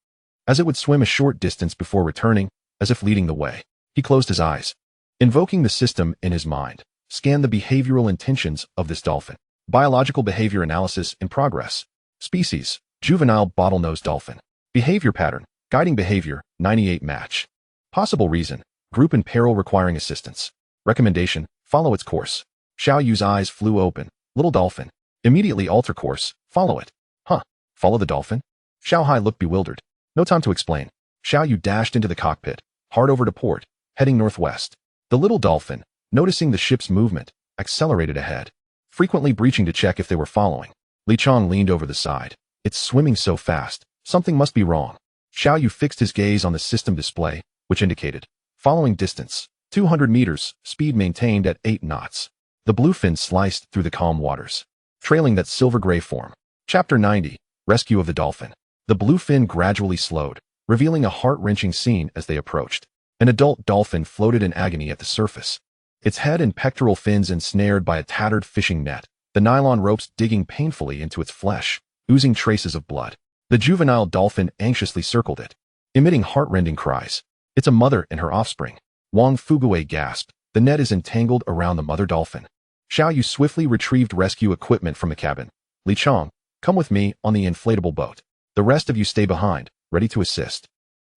as it would swim a short distance before returning, as if leading the way. He closed his eyes, invoking the system in his mind, scanned the behavioral intentions of this dolphin. Biological behavior analysis in progress. Species, juvenile bottlenose dolphin. Behavior pattern, guiding behavior, 98 match. Possible reason, group in peril requiring assistance. Recommendation, follow its course. Xiao Yu's eyes flew open. Little dolphin. Immediately alter course, follow it. Huh, follow the dolphin? Xiao Hai looked bewildered. No time to explain. Xiao Yu dashed into the cockpit, hard over to port, heading northwest. The little dolphin, noticing the ship's movement, accelerated ahead, frequently breaching to check if they were following. Li Chang leaned over the side. It's swimming so fast, something must be wrong. Xiao Yu fixed his gaze on the system display, which indicated, following distance, 200 meters, speed maintained at 8 knots. The bluefin sliced through the calm waters, trailing that silver-gray form. Chapter 90, Rescue of the Dolphin. The bluefin gradually slowed, revealing a heart-wrenching scene as they approached. An adult dolphin floated in agony at the surface, its head and pectoral fins ensnared by a tattered fishing net, the nylon ropes digging painfully into its flesh, oozing traces of blood. The juvenile dolphin anxiously circled it, emitting heart-rending cries. It's a mother and her offspring. Wang Fuguei gasped. The net is entangled around the mother dolphin. Xiao Yu swiftly retrieved rescue equipment from the cabin. Li Chang, come with me on the inflatable boat. The rest of you stay behind, ready to assist.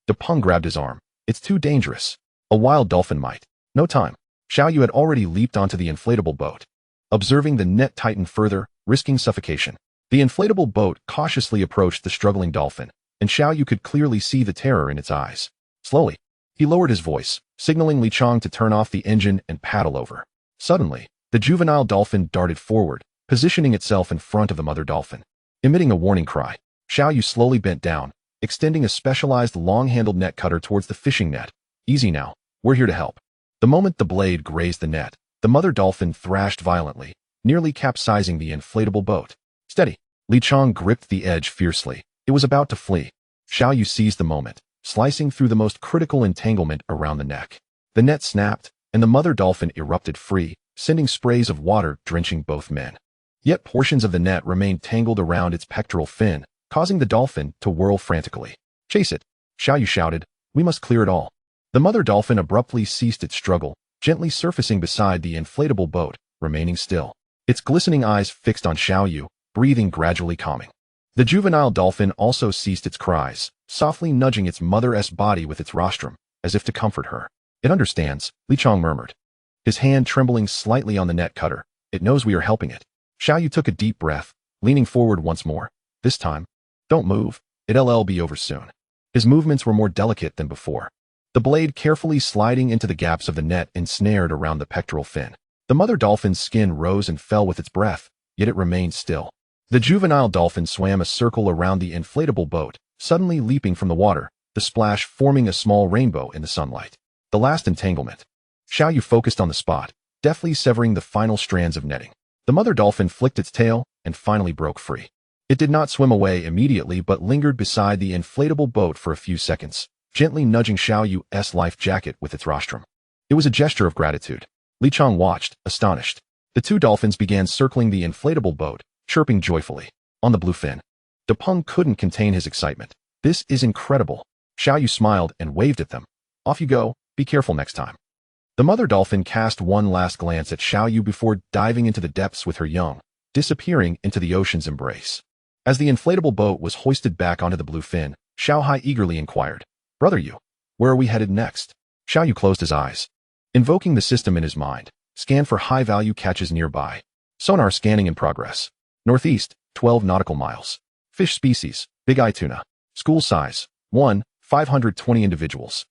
Depeng grabbed his arm. It's too dangerous. A wild dolphin might. No time. Xiao Yu had already leaped onto the inflatable boat, observing the net tighten further, risking suffocation. The inflatable boat cautiously approached the struggling dolphin, and Xiao Yu could clearly see the terror in its eyes. Slowly, he lowered his voice, signaling Li Chang to turn off the engine and paddle over. Suddenly, the juvenile dolphin darted forward, positioning itself in front of the mother dolphin. Emitting a warning cry, Xiao Yu slowly bent down, extending a specialized long-handled net cutter towards the fishing net. Easy now, we're here to help. The moment the blade grazed the net, the mother dolphin thrashed violently, nearly capsizing the inflatable boat. Steady. Li Chang gripped the edge fiercely. It was about to flee. Xiao Yu seized the moment, slicing through the most critical entanglement around the neck. The net snapped, and the mother dolphin erupted free, sending sprays of water drenching both men. Yet portions of the net remained tangled around its pectoral fin, causing the dolphin to whirl frantically. "Chase it," Xiaoyu shouted. "We must clear it all." The mother dolphin abruptly ceased its struggle, gently surfacing beside the inflatable boat, remaining still. Its glistening eyes fixed on Xiaoyu, breathing gradually calming. The juvenile dolphin also ceased its cries, softly nudging its mother's body with its rostrum, as if to comfort her. "It understands," Lichang murmured, his hand trembling slightly on the net cutter. "It knows we are helping it." Xiaoyu took a deep breath, leaning forward once more. This time, "Don't move. It'll be over soon." His movements were more delicate than before, the blade carefully sliding into the gaps of the net ensnared around the pectoral fin. The mother dolphin's skin rose and fell with its breath, yet it remained still. The juvenile dolphin swam a circle around the inflatable boat, suddenly leaping from the water, the splash forming a small rainbow in the sunlight. The last entanglement. Xiaoyu focused on the spot, deftly severing the final strands of netting. The mother dolphin flicked its tail and finally broke free. It did not swim away immediately but lingered beside the inflatable boat for a few seconds, gently nudging Xiaoyu's life jacket with its rostrum. It was a gesture of gratitude. Lichang watched, astonished. The two dolphins began circling the inflatable boat, chirping joyfully. On the bluefin. Depeng couldn't contain his excitement. "This is incredible." Xiaoyu smiled and waved at them. "Off you go, be careful next time." The mother dolphin cast one last glance at Xiaoyu before diving into the depths with her young, disappearing into the ocean's embrace. As the inflatable boat was hoisted back onto the bluefin, Xiaohai eagerly inquired, "Brother Yu, where are we headed next?" Xiaoyu closed his eyes, invoking the system in his mind. Scan for high-value catches nearby. Sonar scanning in progress. Northeast, 12 nautical miles. Fish species, big eye tuna. School size, 1, 520 individuals.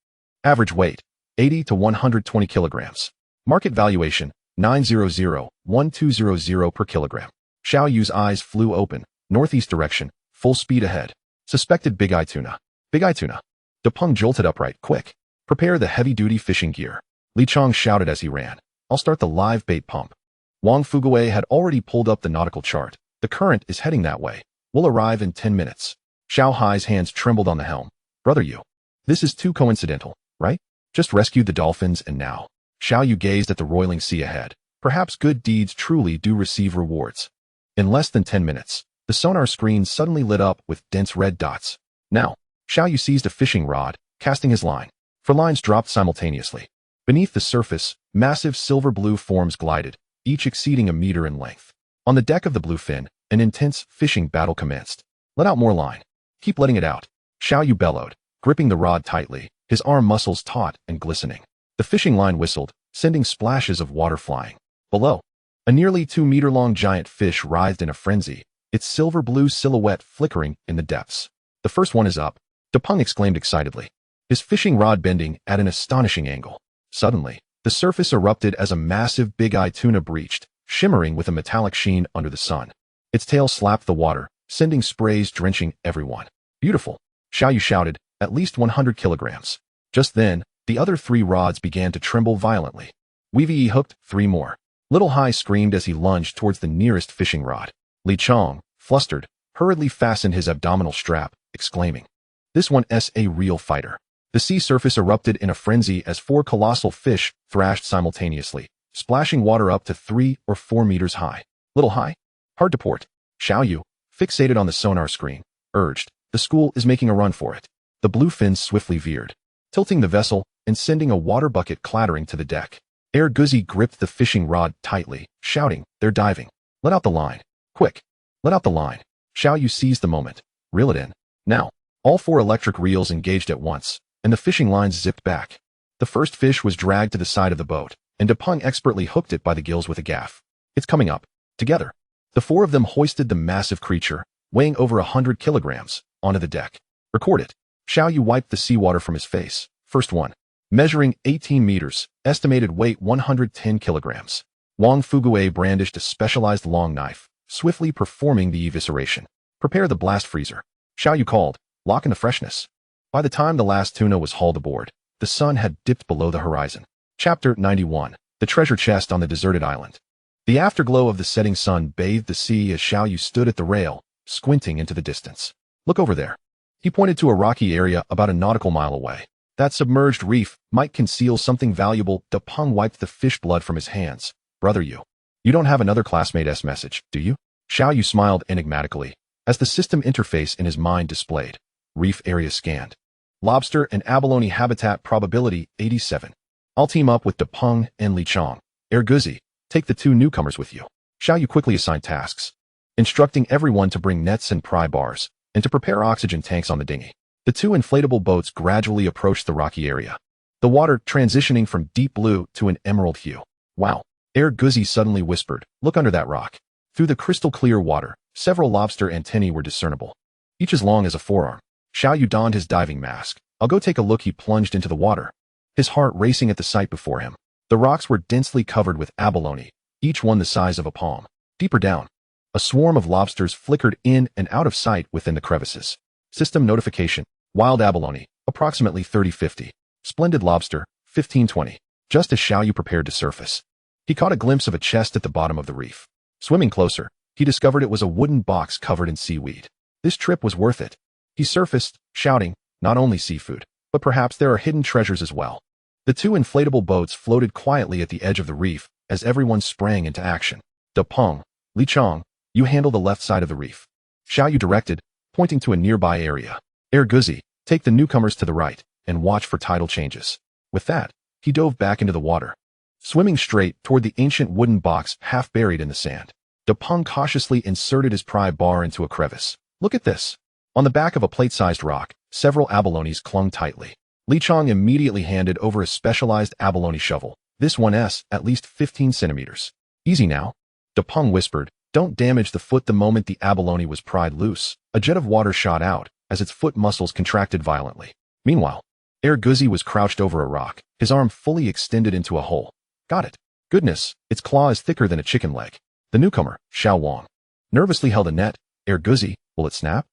Average weight, 80 to 120 kilograms. Market valuation, 900-1200 per kilogram. Xiaoyu's eyes flew open, northeast direction, full speed ahead. Suspected big eye tuna. Big eye tuna. Depeng jolted upright, "Quick. Prepare the heavy-duty fishing gear." Lichang shouted as he ran. "I'll start the live bait pump." Wang Fuguei had already pulled up the nautical chart. "The current is heading that way. We'll arrive in 10 minutes. Xiaohai's hands trembled on the helm. "Brother Yu, this is too coincidental, right? Just rescued the dolphins and now." Xiaoyu gazed at the roiling sea ahead. Perhaps good deeds truly do receive rewards. In less than 10 minutes, the sonar screen suddenly lit up with dense red dots. Now, Xiaoyu seized a fishing rod, casting his line. 4 lines dropped simultaneously. Beneath the surface, massive silver-blue forms glided, each exceeding a meter in length. On the deck of the bluefin, an intense fishing battle commenced. "Let out more line. Keep letting it out," Xiaoyu bellowed, gripping the rod tightly, his arm muscles taut and glistening. The fishing line whistled, sending splashes of water flying. Below, a nearly 2-meter-long giant fish writhed in a frenzy, its silver-blue silhouette flickering in the depths. "The first one is up," Depeng exclaimed excitedly, his fishing rod bending at an astonishing angle. Suddenly, the surface erupted as a massive big-eye tuna breached, shimmering with a metallic sheen under the sun. Its tail slapped the water, sending sprays drenching everyone. "Beautiful," Xiaoyu shouted, "at least 100 kilograms." Just then, the other 3 rods began to tremble violently. "We've hooked 3 more." Little Hai screamed as he lunged towards the nearest fishing rod. Li Chang, flustered, hurriedly fastened his abdominal strap, exclaiming, "This one's a real fighter." The sea surface erupted in a frenzy as 4 colossal fish thrashed simultaneously, splashing water up to 3 or 4 meters high. "Little Hai? Hard to port." Xiaoyu, fixated on the sonar screen, urged, "The school is making a run for it." The bluefin swiftly veered, tilting the vessel and sending a water bucket clattering to the deck. Air Guzzi gripped the fishing rod tightly, shouting, "They're diving. Let out the line. Quick. Let out the line." Xiaoyu seized the moment. "Reel it in. Now." All 4 electric reels engaged at once, and the fishing lines zipped back. The first fish was dragged to the side of the boat, and Depeng expertly hooked it by the gills with a gaff. "It's coming up." Together, the 4 of them hoisted the massive creature, weighing over 100 kilograms, onto the deck. "Record it." Xiaoyu wiped the seawater from his face. First one. Measuring 18 meters, estimated weight 110 kilograms. Wang Fuguei brandished a specialized long knife, swiftly performing the evisceration. "Prepare the blast freezer." Xiaoyu called, "Lock in the freshness." By the time the last tuna was hauled aboard, the sun had dipped below the horizon. Chapter 91. The Treasure Chest on the Deserted Island. The afterglow of the setting sun bathed the sea as Xiaoyu stood at the rail, squinting into the distance. "Look over there." He pointed to a rocky area about a nautical mile away. That submerged reef might conceal something valuable. De Peng wiped the fish blood from his hands. Brother, you don't have another classmate-s message, do you? Xiao Yu smiled enigmatically as the system interface in his mind displayed. Reef area scanned. Lobster and abalone habitat probability 87. I'll team up with De Peng and Li Chong. Guzi, take the 2 newcomers with you. Xiao Yu quickly assigned tasks, instructing everyone to bring nets and pry bars, and to prepare oxygen tanks on the dinghy. The 2 inflatable boats gradually approached the rocky area, the water transitioning from deep blue to an emerald hue. Wow! Guzi suddenly whispered, look under that rock. Through the crystal-clear water, several lobster antennae were discernible, each as long as a forearm. Xiao Yu donned his diving mask. I'll go take a look. He plunged into the water, his heart racing at the sight before him. The rocks were densely covered with abalone, each one the size of a palm. Deeper down, a swarm of lobsters flickered in and out of sight within the crevices. System notification, wild abalone, approximately 30-50. Splendid lobster, 15-20. Just as Xiao Yu prepared to surface, he caught a glimpse of a chest at the bottom of the reef. Swimming closer, he discovered it was a wooden box covered in seaweed. This trip was worth it. He surfaced, shouting, not only seafood, but perhaps there are hidden treasures as well. The 2 inflatable boats floated quietly at the edge of the reef as everyone sprang into action. De Peng, Li Chong, you handle the left side of the reef. Xiao Yu directed, pointing to a nearby area. Guzi, take the newcomers to the right and watch for tidal changes. With that, he dove back into the water, swimming straight toward the ancient wooden box half buried in the sand. De Peng cautiously inserted his pry bar into a crevice. Look at this. On the back of a plate-sized rock, several abalones clung tightly. Li Chong immediately handed over a specialized abalone shovel. This one's at least 15 centimeters. Easy now. De Peng whispered, don't damage the foot. The moment the abalone was pried loose, a jet of water shot out as its foot muscles contracted violently. Meanwhile, Guzi was crouched over a rock, his arm fully extended into a hole. Got it. Goodness, its claw is thicker than a chicken leg. The newcomer, Xiao Wang, nervously held a net. Guzi, will it snap?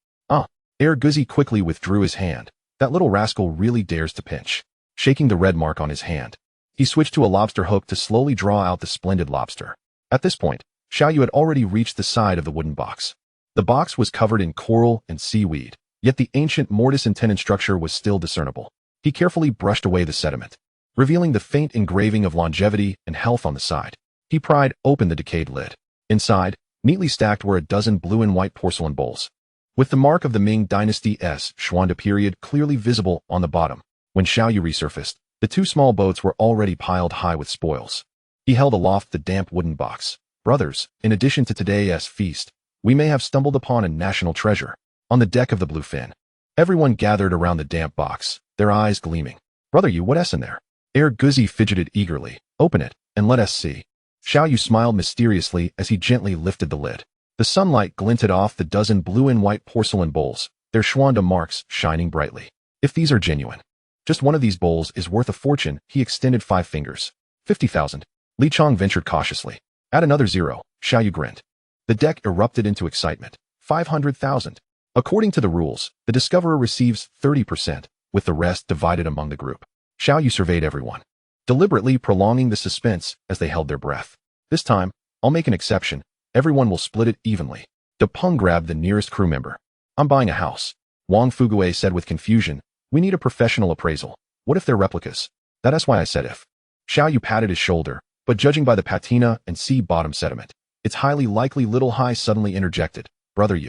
Guzi quickly withdrew his hand. That little rascal really dares to pinch. Shaking the red mark on his hand, he switched to a lobster hook to slowly draw out the splendid lobster. At this point, Xiao Yu had already reached the side of the wooden box. The box was covered in coral and seaweed, yet the ancient mortise and tenon structure was still discernible. He carefully brushed away the sediment, revealing the faint engraving of longevity and health on the side. He pried open the decayed lid. Inside, neatly stacked, were a dozen blue and white porcelain bowls, with the mark of the Ming Dynasty's Xuande period clearly visible on the bottom. When Xiao Yu resurfaced, the 2 small boats were already piled high with spoils. He held aloft the damp wooden box. Brothers, in addition to today's feast, we may have stumbled upon a national treasure. On the deck of the Bluefin, everyone gathered around the damp box, their eyes gleaming. Brother, what's in there? Guzi fidgeted eagerly. Open it, and let us see. Xiao Yu smiled mysteriously as he gently lifted the lid. The sunlight glinted off the dozen blue and white porcelain bowls, their Xuande marks shining brightly. If these are genuine, just one of these bowls is worth a fortune. He extended 5 fingers. 50,000. Li Chong ventured cautiously. Add another 0. Xiao Yu grinned. The deck erupted into excitement. 500,000. According to the rules, the discoverer receives 30%, with the rest divided among the group. Xiao Yu surveyed everyone, deliberately prolonging the suspense as they held their breath. This time, I'll make an exception. Everyone will split it evenly. De Peng grabbed the nearest crew member. I'm buying a house. Wang Fugue said with confusion. We need a professional appraisal. What if they're replicas? That's why I said if. Xiao Yu patted his shoulder, but judging by the patina and sea bottom sediment, it's highly likely. Little Hai suddenly interjected. Brother,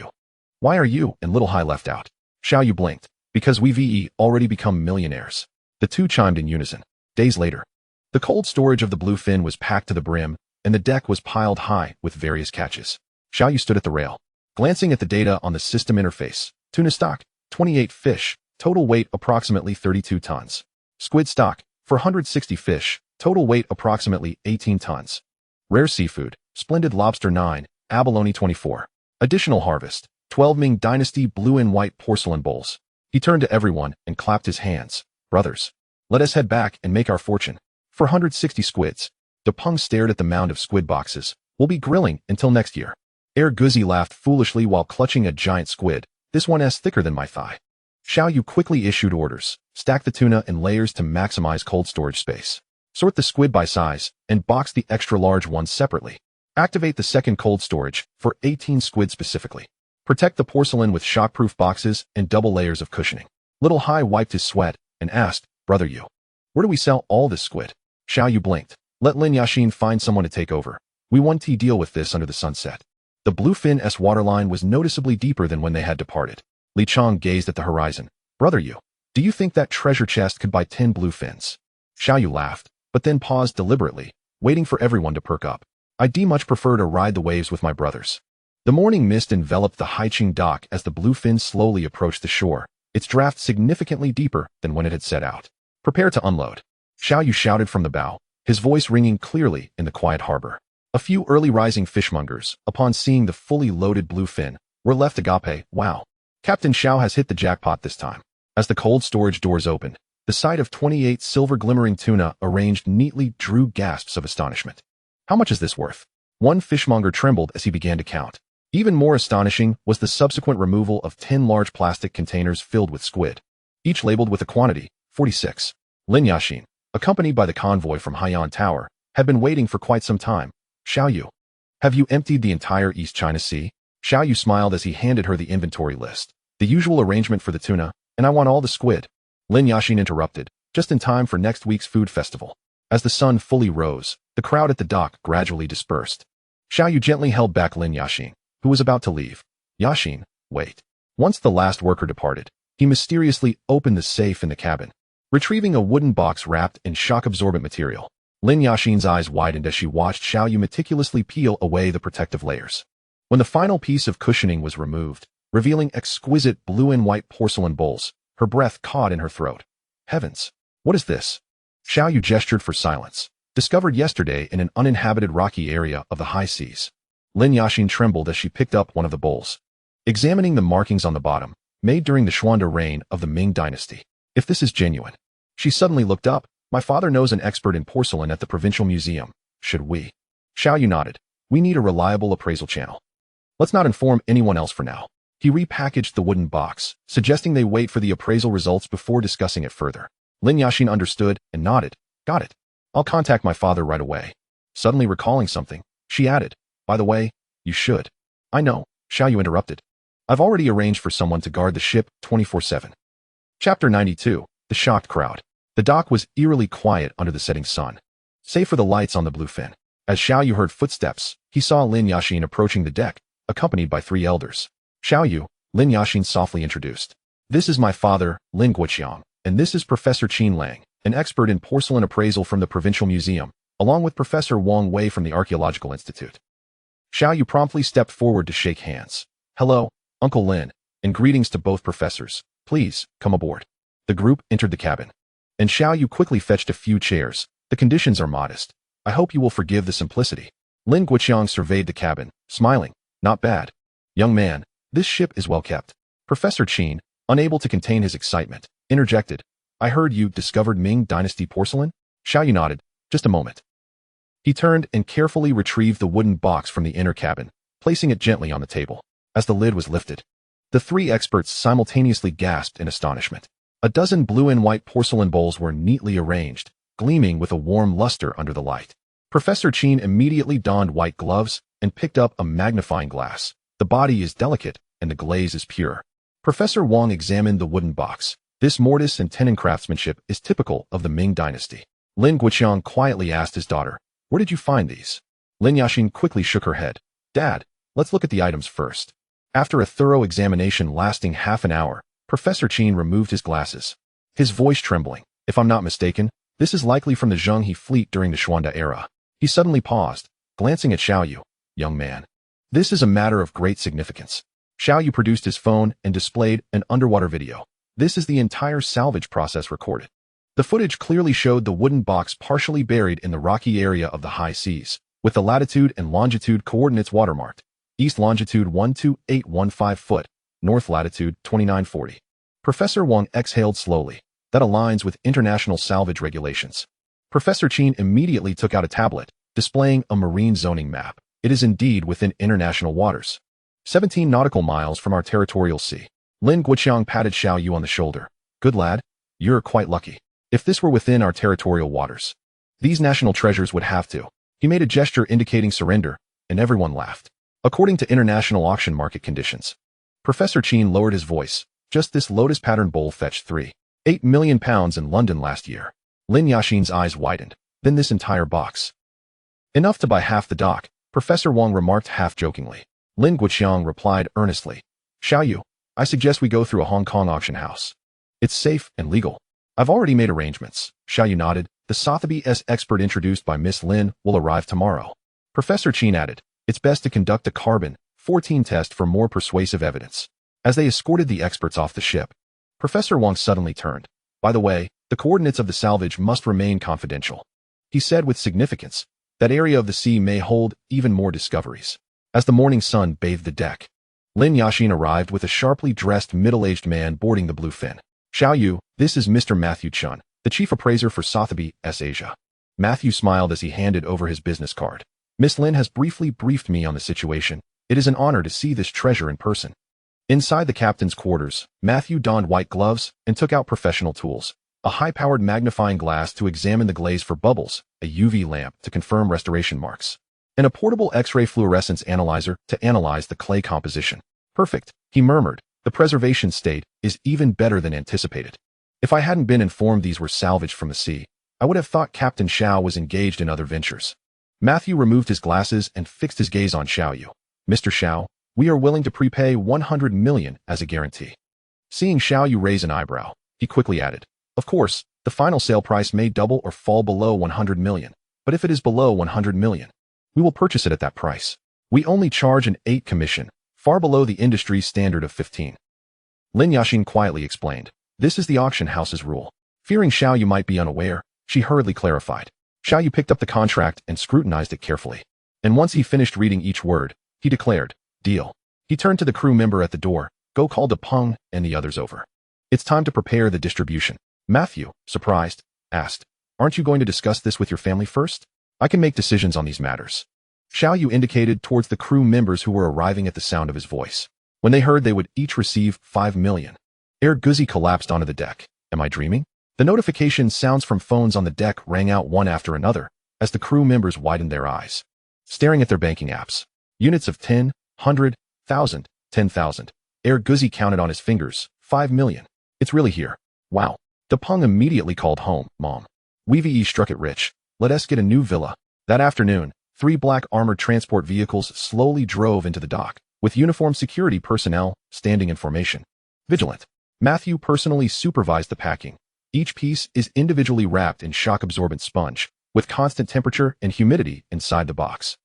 why are you and Little Hai left out? Xiao Yu blinked. Because we've already become millionaires. The 2 chimed in unison. Days later, the cold storage of the Bluefin was packed to the brim, and the deck was piled high with various catches. Xiao Yu stood at the rail, glancing at the data on the system interface. Tuna stock, 28 fish, total weight approximately 32 tons. Squid stock, 460 fish, total weight approximately 18 tons. Rare seafood, splendid lobster 9, abalone 24. Additional harvest, 12 Ming Dynasty blue and white porcelain bowls. He turned to everyone and clapped his hands. Brothers, let us head back and make our fortune. 460 squids. De Peng stared at the mound of squid boxes. We'll be grilling until next year. Guzi laughed foolishly while clutching a giant squid. This one's thicker than my thigh. Xiao Yu quickly issued orders. Stack the tuna in layers to maximize cold storage space. Sort the squid by size and box the extra large ones separately. Activate the second cold storage for 18 squid specifically. Protect the porcelain with shockproof boxes and double layers of cushioning. Little Hai wiped his sweat and asked, Brother Yu, where do we sell all this squid? Xiao Yu blinked. Let Lin Yaqin find someone to take over. We want to deal with this under the sunset. The bluefin-s waterline was noticeably deeper than when they had departed. Li Chong gazed at the horizon. Brother Yu, do you think that treasure chest could buy 10 bluefins? Xiao Yu laughed, but then paused deliberately, waiting for everyone to perk up. I'd much prefer to ride the waves with my brothers. The morning mist enveloped the Haiqing dock as the bluefin slowly approached the shore, its draft significantly deeper than when it had set out. Prepare to unload. Xiao Yu shouted from the bow, his voice ringing clearly in the quiet harbor. A few early rising fishmongers, upon seeing the fully loaded bluefin, were left agape. Wow. Captain Xiao has hit the jackpot this time. As the cold storage doors opened, the sight of 28 silver glimmering tuna arranged neatly drew gasps of astonishment. How much is this worth? One fishmonger trembled as he began to count. Even more astonishing was the subsequent removal of 10 large plastic containers filled with squid, each labeled with a quantity, 46. Lin Yaqin, accompanied by the convoy from Haiyan Tower, had been waiting for quite some time. Xiao Yu, have you emptied the entire East China Sea? Xiao Yu smiled as he handed her the inventory list. The usual arrangement for the tuna, and I want all the squid. Lin Yaqin interrupted, just in time for next week's food festival. As the sun fully rose, the crowd at the dock gradually dispersed. Xiao Yu gently held back Lin Yaqin, who was about to leave. Yaqin, wait. Once the last worker departed, he mysteriously opened the safe in the cabin, retrieving a wooden box wrapped in shock-absorbent material. Lin Yaqin's eyes widened as she watched Xiao Yu meticulously peel away the protective layers. When the final piece of cushioning was removed, revealing exquisite blue and white porcelain bowls, her breath caught in her throat. Heavens! What is this? Xiao Yu gestured for silence. Discovered yesterday in an uninhabited rocky area of the high seas. Lin Yaqin trembled as she picked up one of the bowls, examining the markings on the bottom, made during the Xuanda reign of the Ming dynasty. If this is genuine. She suddenly looked up. My father knows an expert in porcelain at the provincial museum. Should we? Xiao Yu nodded. We need a reliable appraisal channel. Let's not inform anyone else for now. He repackaged the wooden box, suggesting they wait for the appraisal results before discussing it further. Lin Yaqin understood and nodded. Got it. I'll contact my father right away. Suddenly recalling something, she added, by the way, you should. I know, Xiao Yu interrupted. I've already arranged for someone to guard the ship 24/7. Chapter 92, The Shocked Crowd. The dock was eerily quiet under the setting sun, save for the lights on the bluefin. As Xiao Yu heard footsteps, he saw Lin Yaqin approaching the deck, accompanied by 3 elders. Xiao Yu, Lin Yaqin softly introduced. This is my father, Lin Guoqiang, and this is Professor Qin Lang, an expert in porcelain appraisal from the Provincial Museum, along with Professor Wang Wei from the Archaeological Institute. Xiao Yu promptly stepped forward to shake hands. Hello, Uncle Lin, and greetings to both professors. Please, come aboard. The group entered the cabin, and Xiao Yu quickly fetched a few chairs. The conditions are modest. I hope you will forgive the simplicity. Lin Guoqiang surveyed the cabin, smiling. Not bad. Young man, this ship is well kept. Professor Qin, unable to contain his excitement, interjected. I heard you discovered Ming Dynasty porcelain? Xiao Yu nodded. Just a moment. He turned and carefully retrieved the wooden box from the inner cabin, placing it gently on the table. As the lid was lifted, the 3 experts simultaneously gasped in astonishment. A dozen blue and white porcelain bowls were neatly arranged, gleaming with a warm luster under the light. Professor Qin immediately donned white gloves and picked up a magnifying glass. The body is delicate and the glaze is pure. Professor Wang examined the wooden box. This mortise and tenon craftsmanship is typical of the Ming dynasty. Lin Guoqiang quietly asked his daughter, where did you find these? Lin Yaqin quickly shook her head. Dad, let's look at the items first. After a thorough examination lasting half an hour, Professor Qin removed his glasses, his voice trembling. If I'm not mistaken, this is likely from the Zhenghe fleet during the Xuanda era. He suddenly paused, glancing at Xiao Yu. Young man, this is a matter of great significance. Xiao Yu produced his phone and displayed an underwater video. This is the entire salvage process recorded. The footage clearly showed the wooden box partially buried in the rocky area of the high seas, with the latitude and longitude coordinates watermarked. East longitude 12815 foot, north latitude 2940. Professor Wang exhaled slowly. That aligns with international salvage regulations. Professor Qin immediately took out a tablet, displaying a marine zoning map. It is indeed within international waters. 17 nautical miles from our territorial sea. Lin Guoqiang patted Xiao Yu on the shoulder. Good lad, you're quite lucky. If this were within our territorial waters, these national treasures would have to. He made a gesture indicating surrender, and everyone laughed. According to international auction market conditions, Professor Qin lowered his voice. Just this lotus pattern bowl fetched 3. £8 million in London last year. Lin Yashin's eyes widened. Then this entire box. Enough to buy half the dock, Professor Wang remarked half-jokingly. Lin Guoqiang replied earnestly. Xiaoyu, I suggest we go through a Hong Kong auction house. It's safe and legal. I've already made arrangements. Xiaoyu nodded. The Sotheby's expert introduced by Miss Lin will arrive tomorrow. Professor Qin added, it's best to conduct a carbon-14 test for more persuasive evidence. As they escorted the experts off the ship, Professor Wang suddenly turned. By the way, the coordinates of the salvage must remain confidential. He said with significance, that area of the sea may hold even more discoveries. As the morning sun bathed the deck, Lin Yashin arrived with a sharply dressed middle-aged man boarding the Bluefin. Xiaoyu, this is Mr. Matthew Chun, the chief appraiser for Sotheby's Asia. Matthew smiled as he handed over his business card. Miss Lin has briefly briefed me on the situation. It is an honor to see this treasure in person. Inside the captain's quarters, Matthew donned white gloves and took out professional tools. A high-powered magnifying glass to examine the glaze for bubbles, a UV lamp to confirm restoration marks, and a portable X-ray fluorescence analyzer to analyze the clay composition. Perfect, he murmured. The preservation state is even better than anticipated. If I hadn't been informed these were salvaged from the sea, I would have thought Captain Xiao was engaged in other ventures. Matthew removed his glasses and fixed his gaze on Xiaoyu. Mr. Xiao, we are willing to prepay 100 million as a guarantee. Seeing Xiaoyu raise an eyebrow, he quickly added, of course, the final sale price may double or fall below 100 million, but if it is below 100 million, we will purchase it at that price. We only charge an 8 commission, far below the industry's standard of 15. Lin Yashin quietly explained, this is the auction house's rule. Fearing Xiaoyu might be unaware, she hurriedly clarified. Xiaoyu picked up the contract and scrutinized it carefully. And once he finished reading each word, he declared, deal. He turned to the crew member at the door, go call De Peng and the others over. It's time to prepare the distribution. Matthew, surprised, asked, aren't you going to discuss this with your family first? I can make decisions on these matters. Xiaoyu indicated towards the crew members who were arriving at the sound of his voice. When they heard they would each receive 5 million. Guzi collapsed onto the deck. Am I dreaming? The notification sounds from phones on the deck rang out one after another, as the crew members widened their eyes, staring at their banking apps. Units of 10, 100, 1,000, 10,000. Guzi counted on his fingers. 5 million. It's really here. Wow. De Peng immediately called home, Mom. We struck it rich. Let us get a new villa. That afternoon, 3 black armored transport vehicles slowly drove into the dock, with uniformed security personnel standing in formation. Vigilant. Matthew personally supervised the packing. Each piece is individually wrapped in shock-absorbent sponge, with constant temperature and humidity inside the box.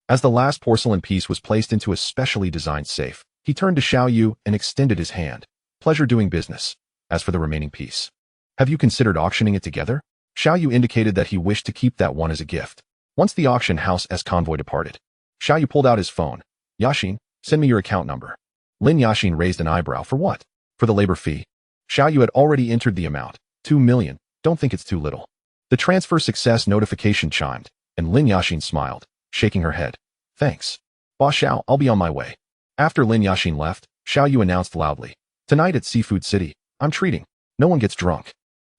As the last porcelain piece was placed into a specially designed safe, he turned to Xiaoyu and extended his hand. Pleasure doing business. As for the remaining piece, have you considered auctioning it together? Xiaoyu indicated that he wished to keep that one as a gift. Once the auction house's convoy departed, Xiaoyu pulled out his phone. Yashin, send me your account number. Lin Yashin raised an eyebrow. For what? For the labor fee. Xiaoyu had already entered the amount. 2 million. Don't think it's too little. The transfer success notification chimed, and Lin Yashin smiled, shaking her head. Thanks. Boss Xiao, I'll be on my way. After Lin Yashin left, Xiaoyu announced loudly. Tonight at Seafood City, I'm treating. No one gets drunk.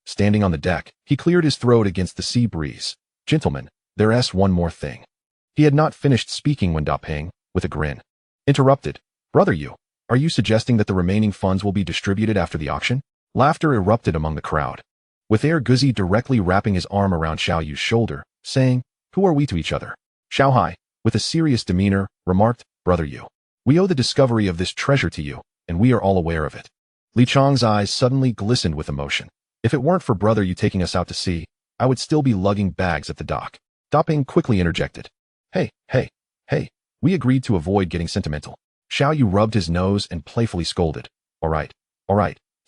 Standing on the deck, he cleared his throat against the sea breeze. Gentlemen, there's one more thing. He had not finished speaking when Da Peng, with a grin, interrupted. Brother Yu, are you suggesting that the remaining funds will be distributed after the auction? Laughter erupted among the crowd, with Guzi directly wrapping his arm around Xiaoyu's shoulder, saying, who are we to each other? Xiao Hai, with a serious demeanor, remarked, Brother Yu, we owe the discovery of this treasure to you, and we are all aware of it. Li Chang's eyes suddenly glistened with emotion. If it weren't for Brother Yu taking us out to sea, I would still be lugging bags at the dock. Da Peng quickly interjected. Hey, we agreed to avoid getting sentimental. Xiaoyu rubbed his nose and playfully scolded. All right.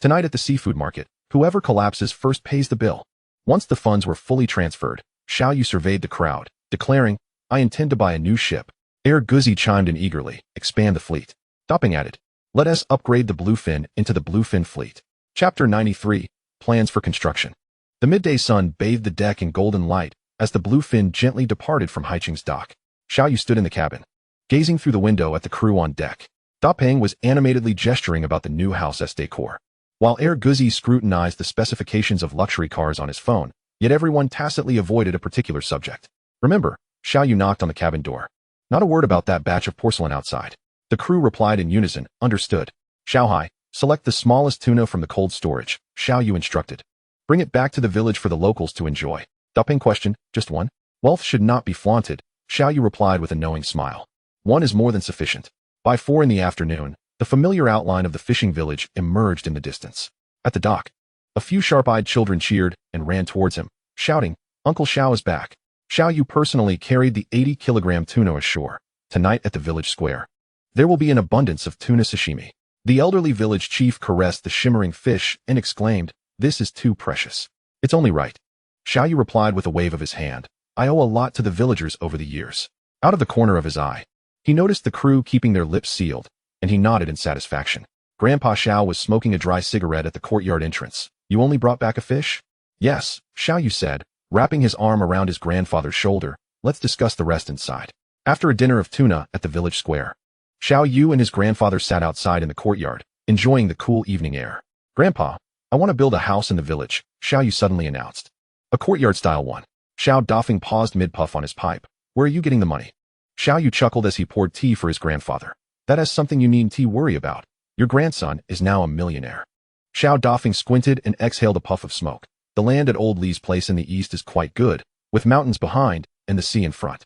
Tonight at the seafood market, whoever collapses first pays the bill. Once the funds were fully transferred, Xiaoyu surveyed the crowd, declaring, I intend to buy a new ship. Guzi chimed in eagerly, expand the fleet. Da Peng added, let us upgrade the Bluefin into the Bluefin fleet. Chapter 93, Plans for Construction. The midday sun bathed the deck in golden light as the Bluefin gently departed from Haiching's dock. Xiaoyu stood in the cabin, gazing through the window at the crew on deck. Da Peng was animatedly gesturing about the new house's decor, while Guzi scrutinized the specifications of luxury cars on his phone, yet everyone tacitly avoided a particular subject. Remember, Xiaoyu knocked on the cabin door. Not a word about that batch of porcelain outside. The crew replied in unison, understood. Xiao Hai, select the smallest tuna from the cold storage. Xiao Yu instructed. Bring it back to the village for the locals to enjoy. Duping question, just one? Wealth should not be flaunted, Xiao Yu replied with a knowing smile. One is more than sufficient. By 4 in the afternoon, the familiar outline of the fishing village emerged in the distance. At the dock, a few sharp-eyed children cheered and ran towards him, shouting, Uncle Xiao is back. Xiao Yu personally carried the 80-kilogram tuna ashore, tonight at the village square. There will be an abundance of tuna sashimi. The elderly village chief caressed the shimmering fish and exclaimed, This is too precious. It's only right. Xiao Yu replied with a wave of his hand. I owe a lot to the villagers over the years. Out of the corner of his eye, he noticed the crew keeping their lips sealed, and he nodded in satisfaction. Grandpa Xiao was smoking a dry cigarette at the courtyard entrance. You only brought back a fish? Yes, Xiao Yu said, wrapping his arm around his grandfather's shoulder. Let's discuss the rest inside. After a dinner of tuna at the village square, Xiao Yu and his grandfather sat outside in the courtyard, enjoying the cool evening air. Grandpa, I want to build a house in the village, Xiao Yu suddenly announced. A courtyard-style one. Xiao Dafeng paused mid-puff on his pipe. Where are you getting the money? Xiao Yu chuckled as he poured tea for his grandfather. That is something you needn't worry about. Your grandson is now a millionaire. Xiao Dafeng squinted and exhaled a puff of smoke. The land at Old Li's place in the east is quite good, with mountains behind and the sea in front.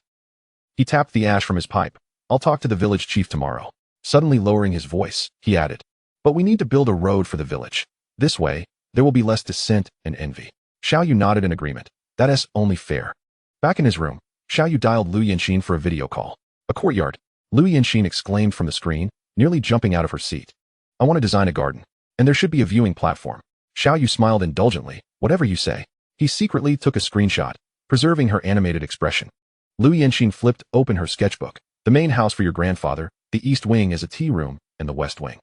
He tapped the ash from his pipe. I'll talk to the village chief tomorrow. Suddenly lowering his voice, he added. But we need to build a road for the village. This way, there will be less dissent and envy. Xiao Yu nodded in agreement. That is only fair. Back in his room, Xiao Yu dialed Lu Yanxin for a video call. A courtyard. Lu Yanxin exclaimed from the screen, nearly jumping out of her seat. I want to design a garden, and there should be a viewing platform. Xiao Yu smiled indulgently. Whatever you say. He secretly took a screenshot, preserving her animated expression. Lu Yanxin flipped open her sketchbook. The main house for your grandfather, the east wing is a tea room, and the west wing.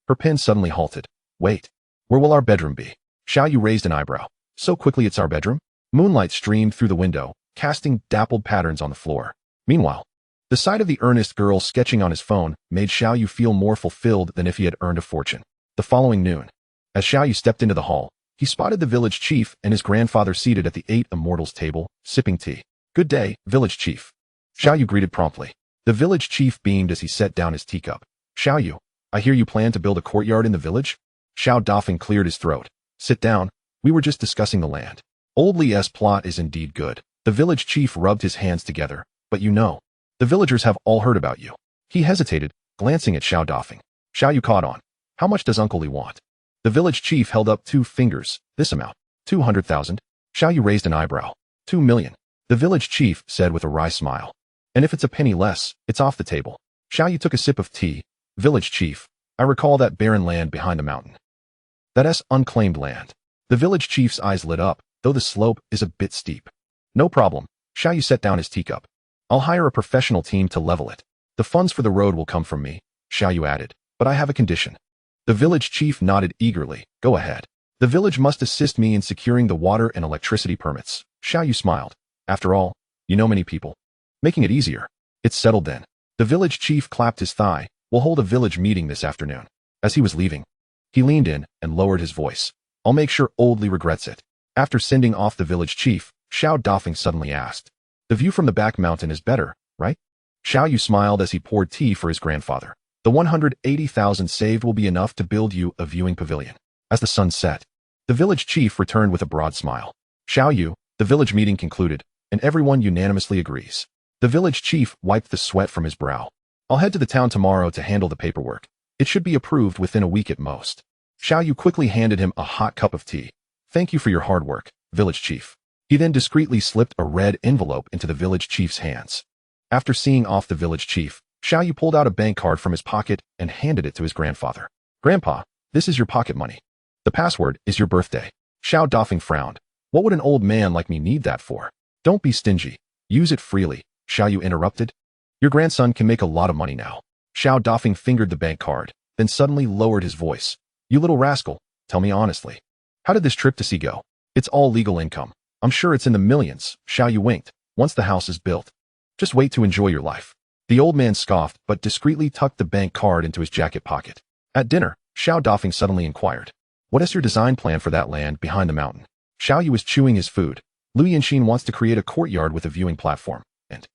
Her pen suddenly halted. Wait. Where will our bedroom be? Xiao Yu raised an eyebrow. So quickly it's our bedroom? Moonlight streamed through the window, casting dappled patterns on the floor. Meanwhile, the sight of the earnest girl sketching on his phone made Xiao Yu feel more fulfilled than if he had earned a fortune. The following noon, as Xiao Yu stepped into the hall, he spotted the village chief and his grandfather seated at the 8 immortals table, sipping tea. Good day, village chief. Xiao Yu greeted promptly. The village chief beamed as he set down his teacup. Xiao Yu, I hear you plan to build a courtyard in the village? Xiao Dafeng cleared his throat. Sit down. We were just discussing the land. Old Li's plot is indeed good. The village chief rubbed his hands together. But you know, the villagers have all heard about you. He hesitated, glancing at Xiao Dafeng. Xiao Yu caught on. How much does Uncle Li want? The village chief held up 2 fingers. This amount. 200,000. Xiao Yu raised an eyebrow. 2 million. The village chief said with a wry smile. And if it's a penny less, it's off the table. Xiao Yu took a sip of tea. Village chief, I recall that barren land behind the mountain. That's unclaimed land. The village chief's eyes lit up, though the slope is a bit steep. No problem. Xiao Yu set down his teacup. I'll hire a professional team to level it. The funds for the road will come from me, Xiao Yu added. But I have a condition. The village chief nodded eagerly. Go ahead. The village must assist me in securing the water and electricity permits. Xiao Yu smiled. After all, you know many people. Making it easier. It's settled then. The village chief clapped his thigh. We'll hold a village meeting this afternoon. As he was leaving, he leaned in and lowered his voice. I'll make sure Old Li regrets it. After sending off the village chief, Xiao Dafeng suddenly asked. The view from the back mountain is better, right? Xiao Yu smiled as he poured tea for his grandfather. The 180,000 saved will be enough to build you a viewing pavilion. As the sun set, the village chief returned with a broad smile. Xiao Yu, the village meeting concluded, and everyone unanimously agrees. The village chief wiped the sweat from his brow. I'll head to the town tomorrow to handle the paperwork. It should be approved within a week at most. Xiao Yu quickly handed him a hot cup of tea. Thank you for your hard work, village chief. He then discreetly slipped a red envelope into the village chief's hands. After seeing off the village chief, Xiao Yu pulled out a bank card from his pocket and handed it to his grandfather. Grandpa, this is your pocket money. The password is your birthday. Xiao Dafeng frowned. What would an old man like me need that for? Don't be stingy. Use it freely, Xiao Yu interrupted. Your grandson can make a lot of money now. Xiao Dafeng fingered the bank card, then suddenly lowered his voice. You little rascal, tell me honestly. How did this trip to sea go? It's all legal income. I'm sure it's in the millions, Xiao Yu winked. Once the house is built, just wait to enjoy your life. The old man scoffed but discreetly tucked the bank card into his jacket pocket. At dinner, Xiao Dafeng suddenly inquired. What is your design plan for that land behind the mountain? Xiao Yu was chewing his food. Lu Yanxin wants to create a courtyard with a viewing platform, and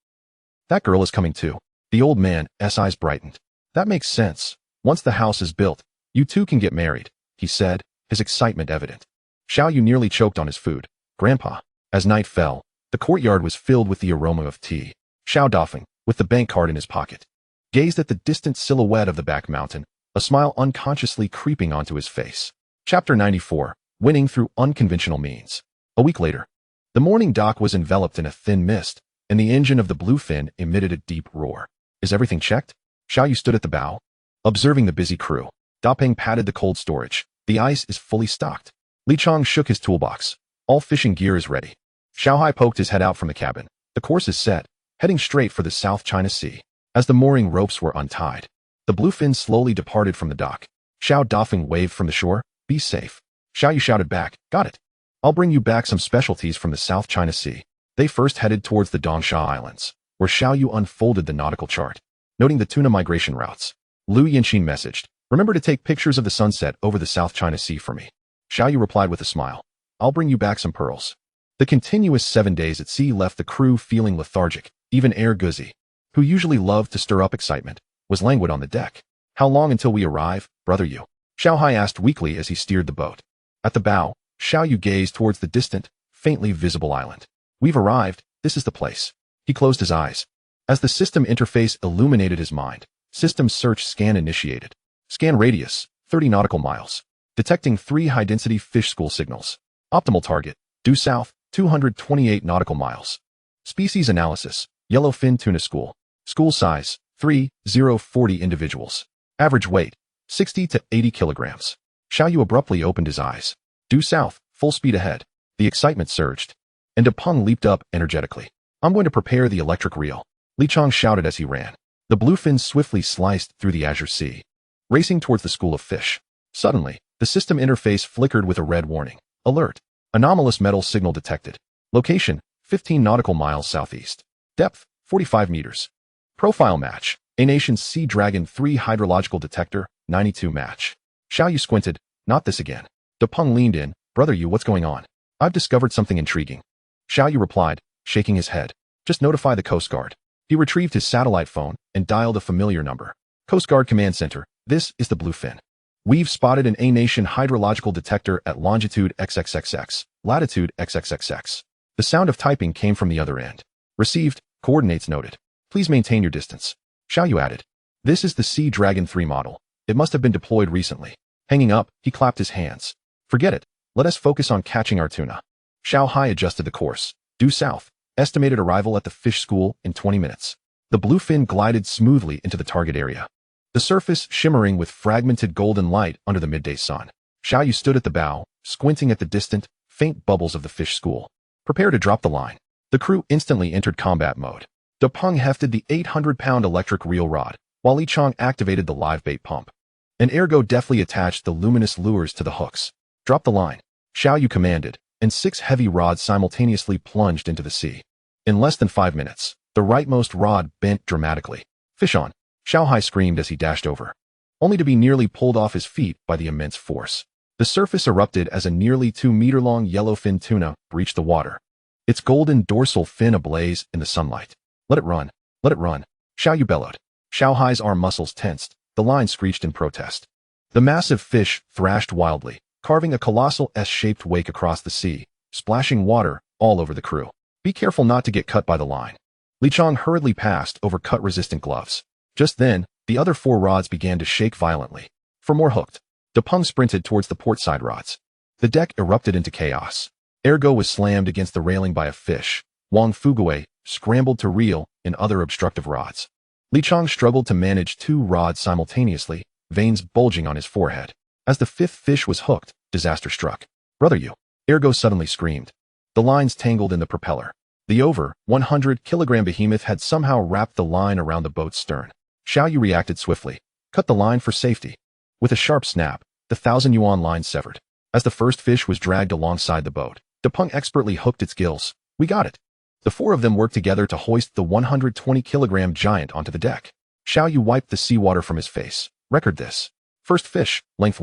that girl is coming too. The old man's eyes brightened. That makes sense. Once the house is built, you two can get married, he said, his excitement evident. Xiao Yu nearly choked on his food. Grandpa. As night fell, the courtyard was filled with the aroma of tea. Xiao Dafeng, with the bank card in his pocket, gazed at the distant silhouette of the back mountain, a smile unconsciously creeping onto his face. Chapter 94. Winning through unconventional means. A week later, the morning dock was enveloped in a thin mist, and the engine of the Bluefin emitted a deep roar. Is everything checked? Xiao Yu stood at the bow, observing the busy crew. Dapeng patted the cold storage. The ice is fully stocked. Li Chong shook his toolbox. All fishing gear is ready. Xiao Hai poked his head out from the cabin. The course is set, heading straight for the South China Sea. As the mooring ropes were untied, the Bluefin slowly departed from the dock. Xiao Dafeng waved from the shore. Be safe. Xiao Yu shouted back. Got it. I'll bring you back some specialties from the South China Sea. They first headed towards the Dongsha Islands, where Xiao Yu unfolded the nautical chart. Noting the tuna migration routes, Lu Yanqin messaged, remember to take pictures of the sunset over the South China Sea for me. Xiao Yu replied with a smile. I'll bring you back some pearls. The continuous 7 days at sea left the crew feeling lethargic. Even Air Guzi, who usually loved to stir up excitement, was languid on the deck. How long until we arrive, brother Yu? Xiao Hai asked weakly as he steered the boat. At the bow, Xiao Yu gazed towards the distant, faintly visible island. We've arrived, this is the place. He closed his eyes. As the system interface illuminated his mind, system search scan initiated. Scan radius, 30 nautical miles. Detecting 3 high-density fish school signals. Optimal target, due south, 228 nautical miles. Species analysis, yellowfin tuna school. School size, 3,040 individuals. Average weight, 60 to 80 kilograms. Xiao Yu abruptly opened his eyes. Due south, full speed ahead. The excitement surged, and Dapeng leaped up energetically. I'm going to prepare the electric reel. Li Chong shouted as he ran. The Bluefin swiftly sliced through the azure sea, racing towards the school of fish. Suddenly, the system interface flickered with a red warning. Alert. Anomalous metal signal detected. Location, 15 nautical miles southeast. Depth, 45 meters. Profile match. A Nation's Sea Dragon 3 hydrological detector, 92 match. Xiao Yu squinted. Not this again. Dapeng leaned in. Brother Yu, what's going on? I've discovered something intriguing. Xiao Yu replied, shaking his head. Just notify the Coast Guard. He retrieved his satellite phone and dialed a familiar number. Coast Guard Command Center, this is the Bluefin. We've spotted an A-Nation hydrological detector at longitude XXXX, latitude XXXX. The sound of typing came from the other end. Received, coordinates noted. Please maintain your distance. Xiao Yu added. This is the Sea Dragon 3 model. It must have been deployed recently. Hanging up, he clapped his hands. Forget it. Let us focus on catching our tuna. Xiao Hai adjusted the course. Due south. Estimated arrival at the fish school in 20 minutes. The Bluefin glided smoothly into the target area, the surface shimmering with fragmented golden light under the midday sun. Xiao Yu stood at the bow, squinting at the distant, faint bubbles of the fish school. Prepare to drop the line. The crew instantly entered combat mode. Dapeng hefted the 800-pound electric reel rod, while Li Chong activated the live bait pump. And Ergo deftly attached the luminous lures to the hooks. Drop the line. Xiao Yu commanded, and 6 heavy rods simultaneously plunged into the sea. In less than 5 minutes, the rightmost rod bent dramatically. Fish on. Xiao Hai screamed as he dashed over, only to be nearly pulled off his feet by the immense force. The surface erupted as a nearly 2-meter-long yellowfin tuna breached the water, its golden dorsal fin ablaze in the sunlight. Let it run. Let it run. Xiao Yu bellowed. Xiao Hai's arm muscles tensed. The line screeched in protest. The massive fish thrashed wildly, carving a colossal S-shaped wake across the sea, splashing water all over the crew. Be careful not to get cut by the line. Li Chong hurriedly passed over cut-resistant gloves. Just then, the other 4 rods began to shake violently. For more hooked, Dapeng sprinted towards the port side rods. The deck erupted into chaos. Ergo was slammed against the railing by a fish. Wang Fuguei scrambled to reel in other obstructive rods. Li Chong struggled to manage 2 rods simultaneously, veins bulging on his forehead. As the 5th fish was hooked, disaster struck. Brother Yu! Ergo suddenly screamed. The lines tangled in the propeller. The over 100-kilogram behemoth had somehow wrapped the line around the boat's stern. Xiao Yu reacted swiftly. Cut the line for safety. With a sharp snap, the 1,000-yuan line severed. As the first fish was dragged alongside the boat, Dapeng expertly hooked its gills. We got it. The 4 of them worked together to hoist the 120-kilogram giant onto the deck. Xiao Yu wiped the seawater from his face. Record this. First fish, length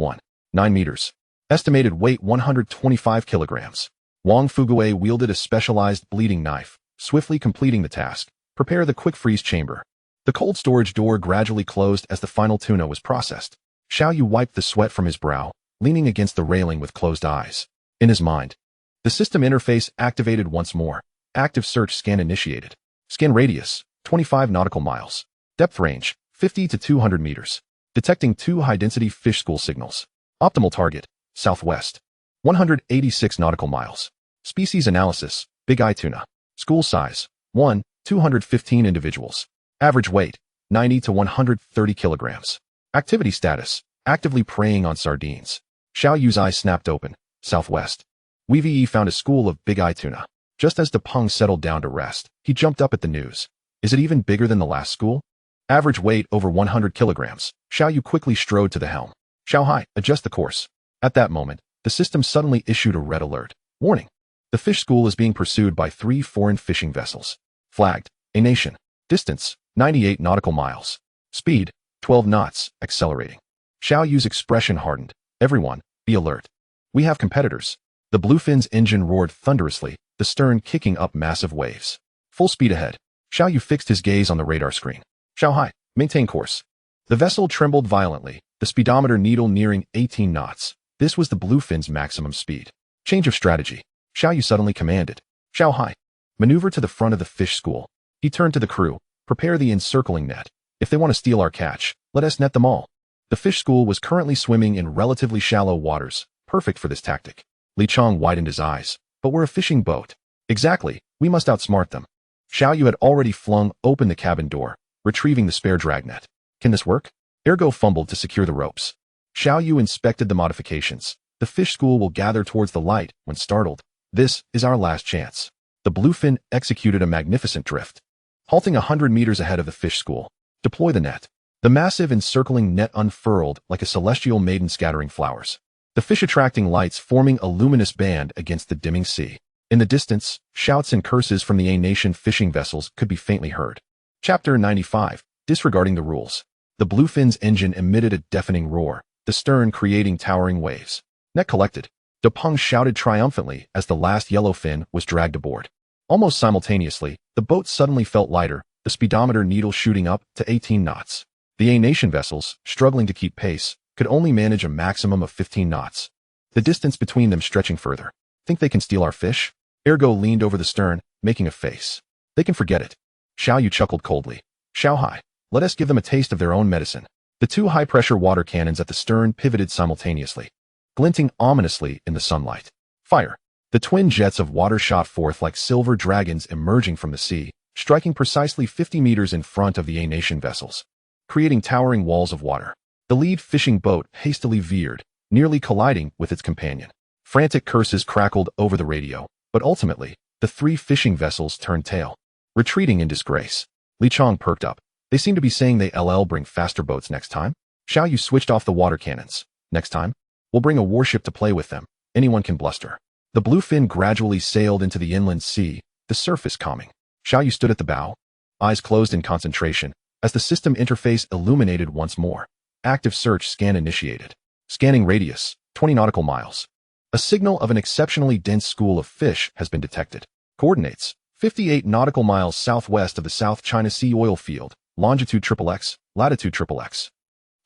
9 meters. Estimated weight 125 kilograms. Wang Fuguei wielded a specialized bleeding knife, swiftly completing the task. Prepare the quick freeze chamber. The cold storage door gradually closed as the final tuna was processed. Xiao Yu wiped the sweat from his brow. leaning against the railing with closed eyes. In his mind, the system interface activated once more. Active search scan initiated. Scan radius, 25 nautical miles. Depth range, 50 to 200 meters. Detecting 2 high-density fish school signals. Optimal target, southwest. 186 nautical miles. Species analysis, big eye tuna. School size, 1, 215 individuals. Average weight, 90 to 130 kilograms. Activity status, actively preying on sardines. Xiao Yu's eyes snapped open, southwest. Wei found a school of big eye tuna. Just as Depeng settled down to rest, he jumped up at the news. Is it even bigger than the last school? Average weight over 100 kilograms. Xiao Yu quickly strode to the helm. Xiao Hai, adjust the course. At that moment, the system suddenly issued a red alert. Warning. The fish school is being pursued by 3 foreign fishing vessels. Flagged. A nation. Distance, 98 nautical miles. Speed, 12 knots, accelerating. Xiao Yu's expression hardened. Everyone, be alert. We have competitors. The Bluefin's engine roared thunderously, the stern kicking up massive waves. Full speed ahead. Xiao Yu fixed his gaze on the radar screen. Xiao Hai, maintain course. The vessel trembled violently, the speedometer needle nearing 18 knots. This was the Bluefin's maximum speed. Change of strategy. Xiao Yu suddenly commanded. Xiao Hai, maneuver to the front of the fish school. He turned to the crew. Prepare the encircling net. If they want to steal our catch, let us net them all. The fish school was currently swimming in relatively shallow waters, perfect for this tactic. Li Chong widened his eyes. But we're a fishing boat. Exactly, we must outsmart them. Xiao Yu had already flung open the cabin door, retrieving the spare dragnet. Can this work? Ergo fumbled to secure the ropes. Xiao Yu inspected the modifications. The fish school will gather towards the light when startled. This is our last chance. The Bluefin executed a magnificent drift. Halting 100 meters ahead of the fish school. Deploy the net. The massive encircling net unfurled like a celestial maiden scattering flowers. The fish attracting lights forming a luminous band against the dimming sea. In the distance, shouts and curses from the A-nation fishing vessels could be faintly heard. Chapter 95. Disregarding the rules. The Bluefin's engine emitted a deafening roar, the stern creating towering waves. Net collected. Depeng shouted triumphantly as the last yellowfin was dragged aboard. Almost simultaneously, the boat suddenly felt lighter, the speedometer needle shooting up to 18 knots. The A-nation vessels, struggling to keep pace, could only manage a maximum of 15 knots. The distance between them stretching further. Think they can steal our fish? Ergo leaned over the stern, making a face. They can forget it. Xiao Yu chuckled coldly. Xiao Hai, let us give them a taste of their own medicine. The 2 high-pressure water cannons at the stern pivoted simultaneously, glinting ominously in the sunlight. Fire. The twin jets of water shot forth like silver dragons emerging from the sea, striking precisely 50 meters in front of the A-nation vessels, creating towering walls of water. The lead fishing boat hastily veered, nearly colliding with its companion. Frantic curses crackled over the radio, but ultimately, the 3 fishing vessels turned tail, retreating in disgrace. Li Chong perked up. They seem to be saying they'll bring faster boats next time. Xiao Yu switched off the water cannons. Next time, we'll bring a warship to play with them. Anyone can bluster. The Bluefin gradually sailed into the inland sea, the surface calming. Xiao Yu stood at the bow, eyes closed in concentration, as the system interface illuminated once more. Active search scan initiated. Scanning radius, 20 nautical miles. A signal of an exceptionally dense school of fish has been detected. Coordinates, 58 nautical miles southwest of the South China Sea oil field, longitude XXX, latitude XXX.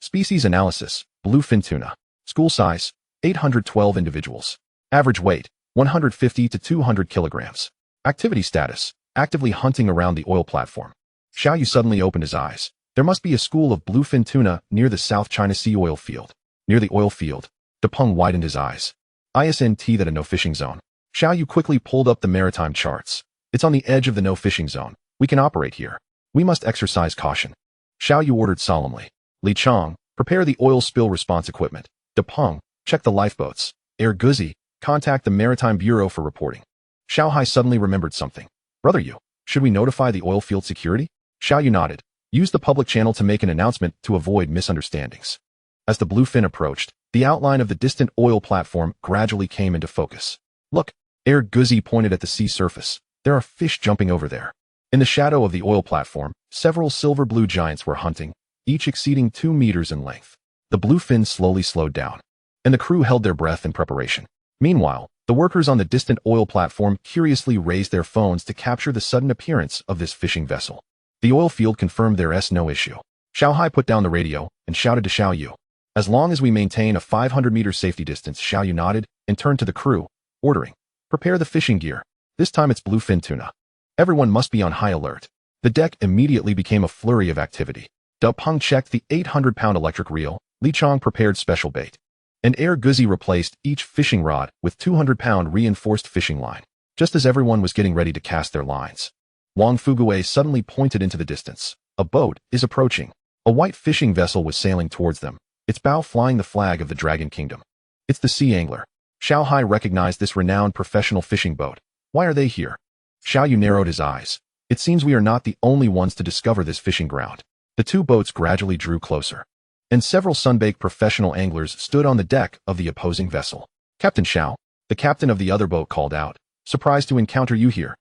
Species analysis, bluefin tuna. School size, 812 individuals. Average weight, 150 to 200 kilograms. Activity status, actively hunting around the oil platform. Xiao Yu suddenly opened his eyes. There must be a school of bluefin tuna near the South China Sea oil field. Near the oil field, Depeng widened his eyes. ISNT that a no-fishing zone. Xiao Yu quickly pulled up the maritime charts. It's on the edge of the no-fishing zone. We can operate here. We must exercise caution. Xiao Yu ordered solemnly. Li Chong, prepare the oil spill response equipment. Depeng, check the lifeboats. Guzi, contact the Maritime Bureau for reporting. Xiao Hai suddenly remembered something. Brother Yu, should we notify the oil field security? Xiao Yu nodded. Use the public channel to make an announcement to avoid misunderstandings. As the Bluefin approached, the outline of the distant oil platform gradually came into focus. Look, Guzi pointed at the sea surface. There are fish jumping over there. In the shadow of the oil platform, several silver-blue giants were hunting, each exceeding 2 meters in length. The Bluefin slowly slowed down, and the crew held their breath in preparation. Meanwhile, the workers on the distant oil platform curiously raised their phones to capture the sudden appearance of this fishing vessel. The oil field confirmed there's no issue. Xiao Hai put down the radio and shouted to Xiao Yu. As long as we maintain a 500-meter safety distance, Xiaoyu nodded and turned to the crew, ordering, "Prepare the fishing gear. This time it's bluefin tuna. Everyone must be on high alert." The deck immediately became a flurry of activity. Da Peng checked the 800-pound electric reel, Li Chong prepared special bait, and Air Guzi replaced each fishing rod with 200-pound reinforced fishing line. Just as everyone was getting ready to cast their lines, Wang Fugui suddenly pointed into the distance. "A boat is approaching." A white fishing vessel was sailing towards them, its bow flying the flag of the Dragon Kingdom. "It's the Sea Angler." Xiao Hai recognized this renowned professional fishing boat. "Why are they here?" Xiaoyu narrowed his eyes. "It seems we are not the only ones to discover this fishing ground." The two boats gradually drew closer, and several sunbaked professional anglers stood on the deck of the opposing vessel. "Captain Xiao," the captain of the other boat called out, "surprised to encounter you here."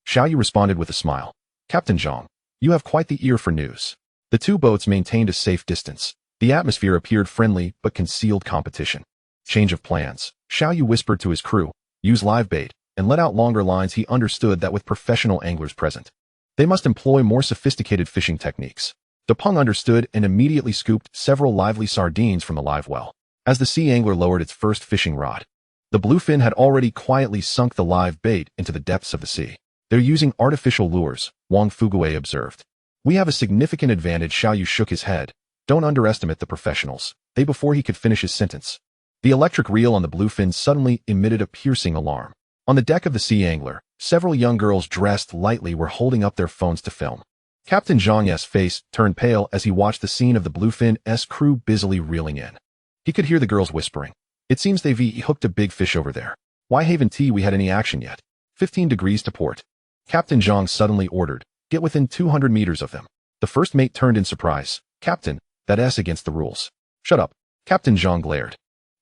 Xiaoyu responded with a smile. "Captain Zhang, you have quite the ear for news." The two boats maintained a safe distance. The atmosphere appeared friendly but concealed competition. Change of plans. Xiaoyu whispered to his crew, "Use live bait, and let out longer lines." He understood that with professional anglers present, they must employ more sophisticated fishing techniques. Da Peng understood and immediately scooped several lively sardines from the live well. As the Sea Angler lowered its first fishing rod, the bluefin had already quietly sunk the live bait into the depths of the sea. "They're using artificial lures," Wang Fugui observed. "We have a significant advantage." Xiaoyu shook his head. "Don't underestimate the professionals." Before he could finish his sentence, the electric reel on the bluefin suddenly emitted a piercing alarm. On the deck of the Sea Angler, several young girls dressed lightly were holding up their phones to film. Captain Zhang's face turned pale as he watched the scene of the bluefin's crew busily reeling in. He could hear the girls whispering, "It seems they've hooked a big fish over there. Why haven't we had any action yet?" 15 degrees to port. Captain Zhang suddenly ordered, "Get within 200 meters of them." The first mate turned in surprise. "Captain, that's against the rules." "Shut up," Captain Zhang glared.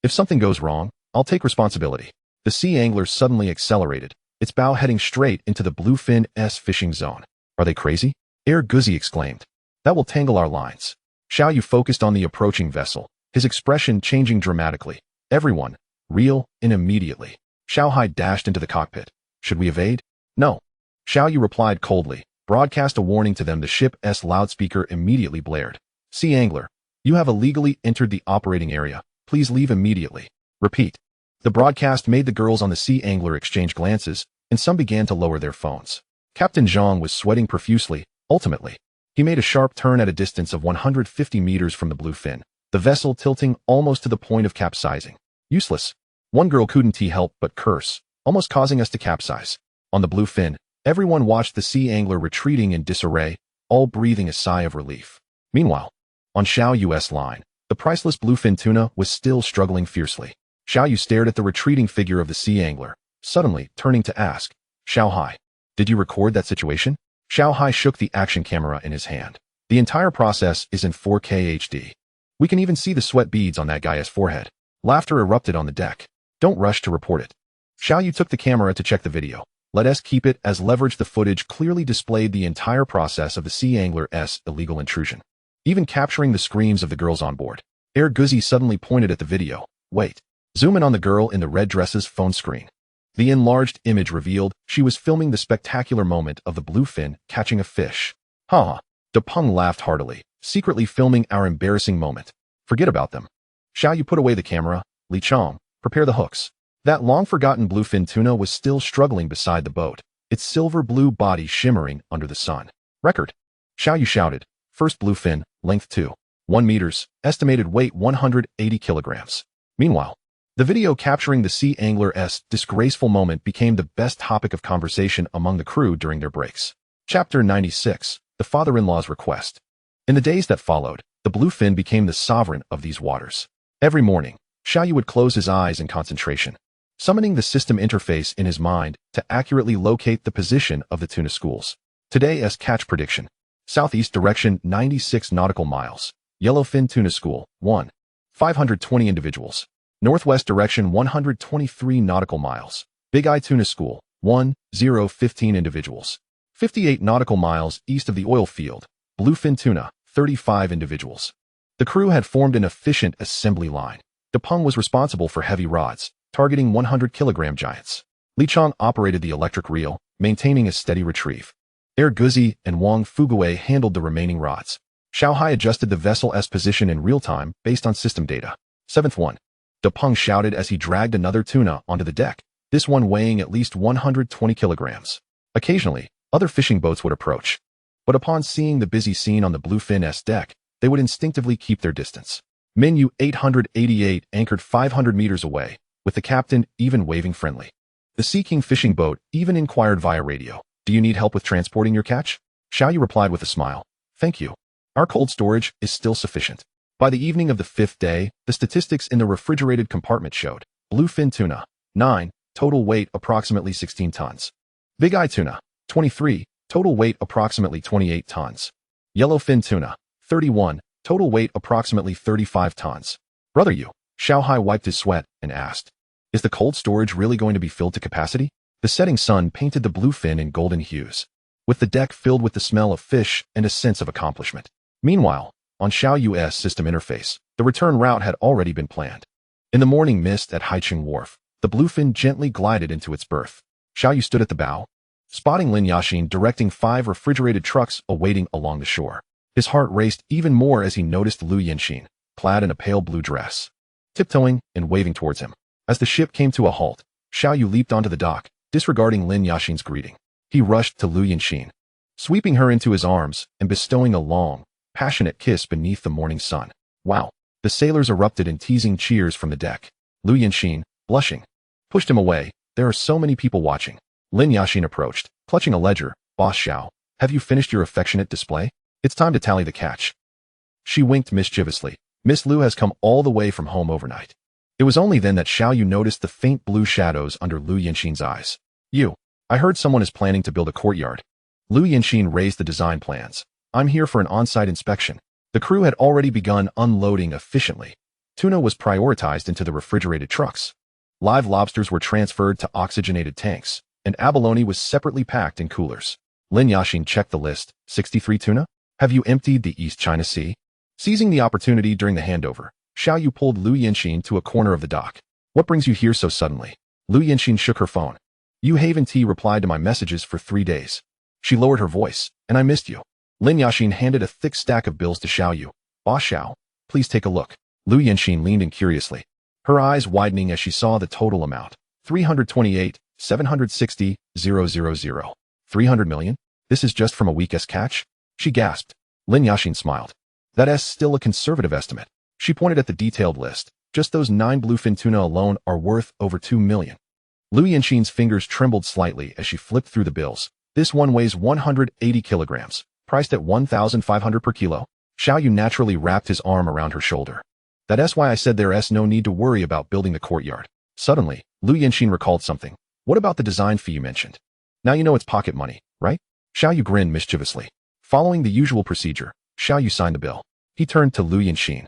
"If something goes wrong, I'll take responsibility." The Sea Angler suddenly accelerated, its bow heading straight into the bluefin's fishing zone. "Are they crazy?" Air Guzi exclaimed. "That will tangle our lines." Xiaoyu focused on the approaching vessel, his expression changing dramatically. "Everyone, reel in immediately." Xiao Hai dashed into the cockpit. "Should we evade?" "No." Xiaoyu replied coldly. "Broadcast a warning to them." The ship's loudspeaker immediately blared. "Sea Angler, you have illegally entered the operating area. Please leave immediately." "Repeat." The broadcast made the girls on the Sea Angler exchange glances, and some began to lower their phones. Captain Zhang was sweating profusely. Ultimately, he made a sharp turn at a distance of 150 meters from the bluefin, the vessel tilting almost to the point of capsizing. "Useless." One girl couldn't help but curse, "Almost causing us to capsize." On the bluefin, everyone watched the Sea Angler retreating in disarray, all breathing a sigh of relief. Meanwhile, on Xiaoyu's line, the priceless bluefin tuna was still struggling fiercely. Xiaoyu stared at the retreating figure of the Sea Angler, suddenly turning to ask, "Xiao Hai, did you record that situation?" Xiao Hai shook the action camera in his hand. "The entire process is in 4K HD. We can even see the sweat beads on that guy's forehead." Laughter erupted on the deck. "Don't rush to report it." Xiaoyu took the camera to check the video. "Let us keep it as leverage." The footage clearly displayed the entire process of the Sea Angler's illegal intrusion, even capturing the screams of the girls on board. Air Guzi suddenly pointed at the video. "Wait." Zoom in on the girl in the red dress's phone screen. The enlarged image revealed she was filming the spectacular moment of the bluefin catching a fish. "Ha!" Da Peng laughed heartily, "Secretly filming our embarrassing moment. Forget about them." Xiaoyu put away the camera. "Li Chong, prepare the hooks." That long-forgotten bluefin tuna was still struggling beside the boat, its silver-blue body shimmering under the sun. "Record!" Xiaoyu shouted. "First bluefin, length 2.1 meters, estimated weight 180 kilograms." Meanwhile, the video capturing the Sea Angler's disgraceful moment became the best topic of conversation among the crew during their breaks. Chapter 96, The Father-in-Law's Request. In the days that followed, the bluefin became the sovereign of these waters. Every morning, Xiaoyu would close his eyes in concentration, summoning the system interface in his mind to accurately locate the position of the tuna schools. Today's catch prediction. Southeast direction 96 nautical miles. Yellowfin tuna school, 1. 520 individuals. Northwest direction 123 nautical miles. Big Eye tuna school, 15 individuals. 58 nautical miles east of the oil field. Bluefin tuna, 35 individuals. The crew had formed an efficient assembly line. Da Peng was responsible for heavy rods, targeting 100-kilogram giants. Li Chong operated the electric reel, maintaining a steady retrieve. Air Guzi and Wang Fugui handled the remaining rods. Xiao Hai adjusted the vessel's position in real time based on system data. 7th one. De Peng shouted as he dragged another tuna onto the deck, this one weighing at least 120 kilograms. Occasionally, other fishing boats would approach, but upon seeing the busy scene on the Bluefin's deck, they would instinctively keep their distance. Minyu 888 anchored 500 meters away, with the captain even waving friendly. The Sea King fishing boat even inquired via radio, "Do you need help with transporting your catch?" Xiaoyu replied with a smile, "Thank you. Our cold storage is still sufficient." By the evening of the 5th day, the statistics in the refrigerated compartment showed bluefin tuna, 9, total weight approximately 16 tons. Big eye tuna, 23, total weight approximately 28 tons. Yellowfin tuna, 31, total weight approximately 35 tons. "Brother you," Xiao Hai wiped his sweat and asked, "Is the cold storage really going to be filled to capacity?" The setting sun painted the bluefin in golden hues, with the deck filled with the smell of fish and a sense of accomplishment. Meanwhile, on Xiao Yu's system interface, the return route had already been planned. In the morning mist at Haicheng Wharf, the bluefin gently glided into its berth. Xiao Yu stood at the bow, spotting Lin Yaxin directing 5 refrigerated trucks awaiting along the shore. His heart raced even more as he noticed Lu Yanxin, clad in a pale blue dress, tiptoeing and waving towards him. As the ship came to a halt, Xiao Yu leaped onto the dock, disregarding Lin Yaxin's greeting. He rushed to Lu Yanxin, sweeping her into his arms and bestowing a long, passionate kiss beneath the morning sun. "Wow." The sailors erupted in teasing cheers from the deck. Lu Yanxin, blushing, pushed him away. "There are so many people watching." Lin Yaxin approached, clutching a ledger. "Boss Xiao, have you finished your affectionate display? It's time to tally the catch." She winked mischievously. "Miss Lu has come all the way from home overnight." It was only then that Xiao Yu noticed the faint blue shadows under Lu Yanxin's eyes. I heard someone is planning to build a courtyard." Lu Yanxin raised the design plans. "I'm here for an on-site inspection." The crew had already begun unloading efficiently. Tuna was prioritized into the refrigerated trucks. Live lobsters were transferred to oxygenated tanks, and abalone was separately packed in coolers. Lin Yaxin checked the list. 63 tuna? Have you emptied the East China Sea? Seizing the opportunity during the handover, Xiao Yu pulled Lu Yanxin to a corner of the dock. "What brings you here so suddenly?" Lu Yanxin shook her phone. "Yu Haven T replied to my messages for 3 days." She lowered her voice. "And I missed you." Lin Yaxin handed a thick stack of bills to Xiao Yu. "Boss Xiao, please take a look." Lu Yanxin leaned in curiously, her eyes widening as she saw the total amount. 328,760,000. 300 million? This is just from a week's catch? She gasped. Lin Yaxin smiled. "That's still a conservative estimate." She pointed at the detailed list. "Just those 9 bluefin tuna alone are worth over 2 million. Lu Yanxin's fingers trembled slightly as she flipped through the bills. "This one weighs 180 kilograms, priced at 1,500 per kilo." Xiao Yu naturally wrapped his arm around her shoulder. "That's why I said there's no need to worry about building the courtyard." Suddenly, Lu Yanxin recalled something. "What about the design fee you mentioned? Now you know it's pocket money, right?" Xiao Yu grinned mischievously. Following the usual procedure, Xiao Yu signed the bill. He turned to Lu Yanxin.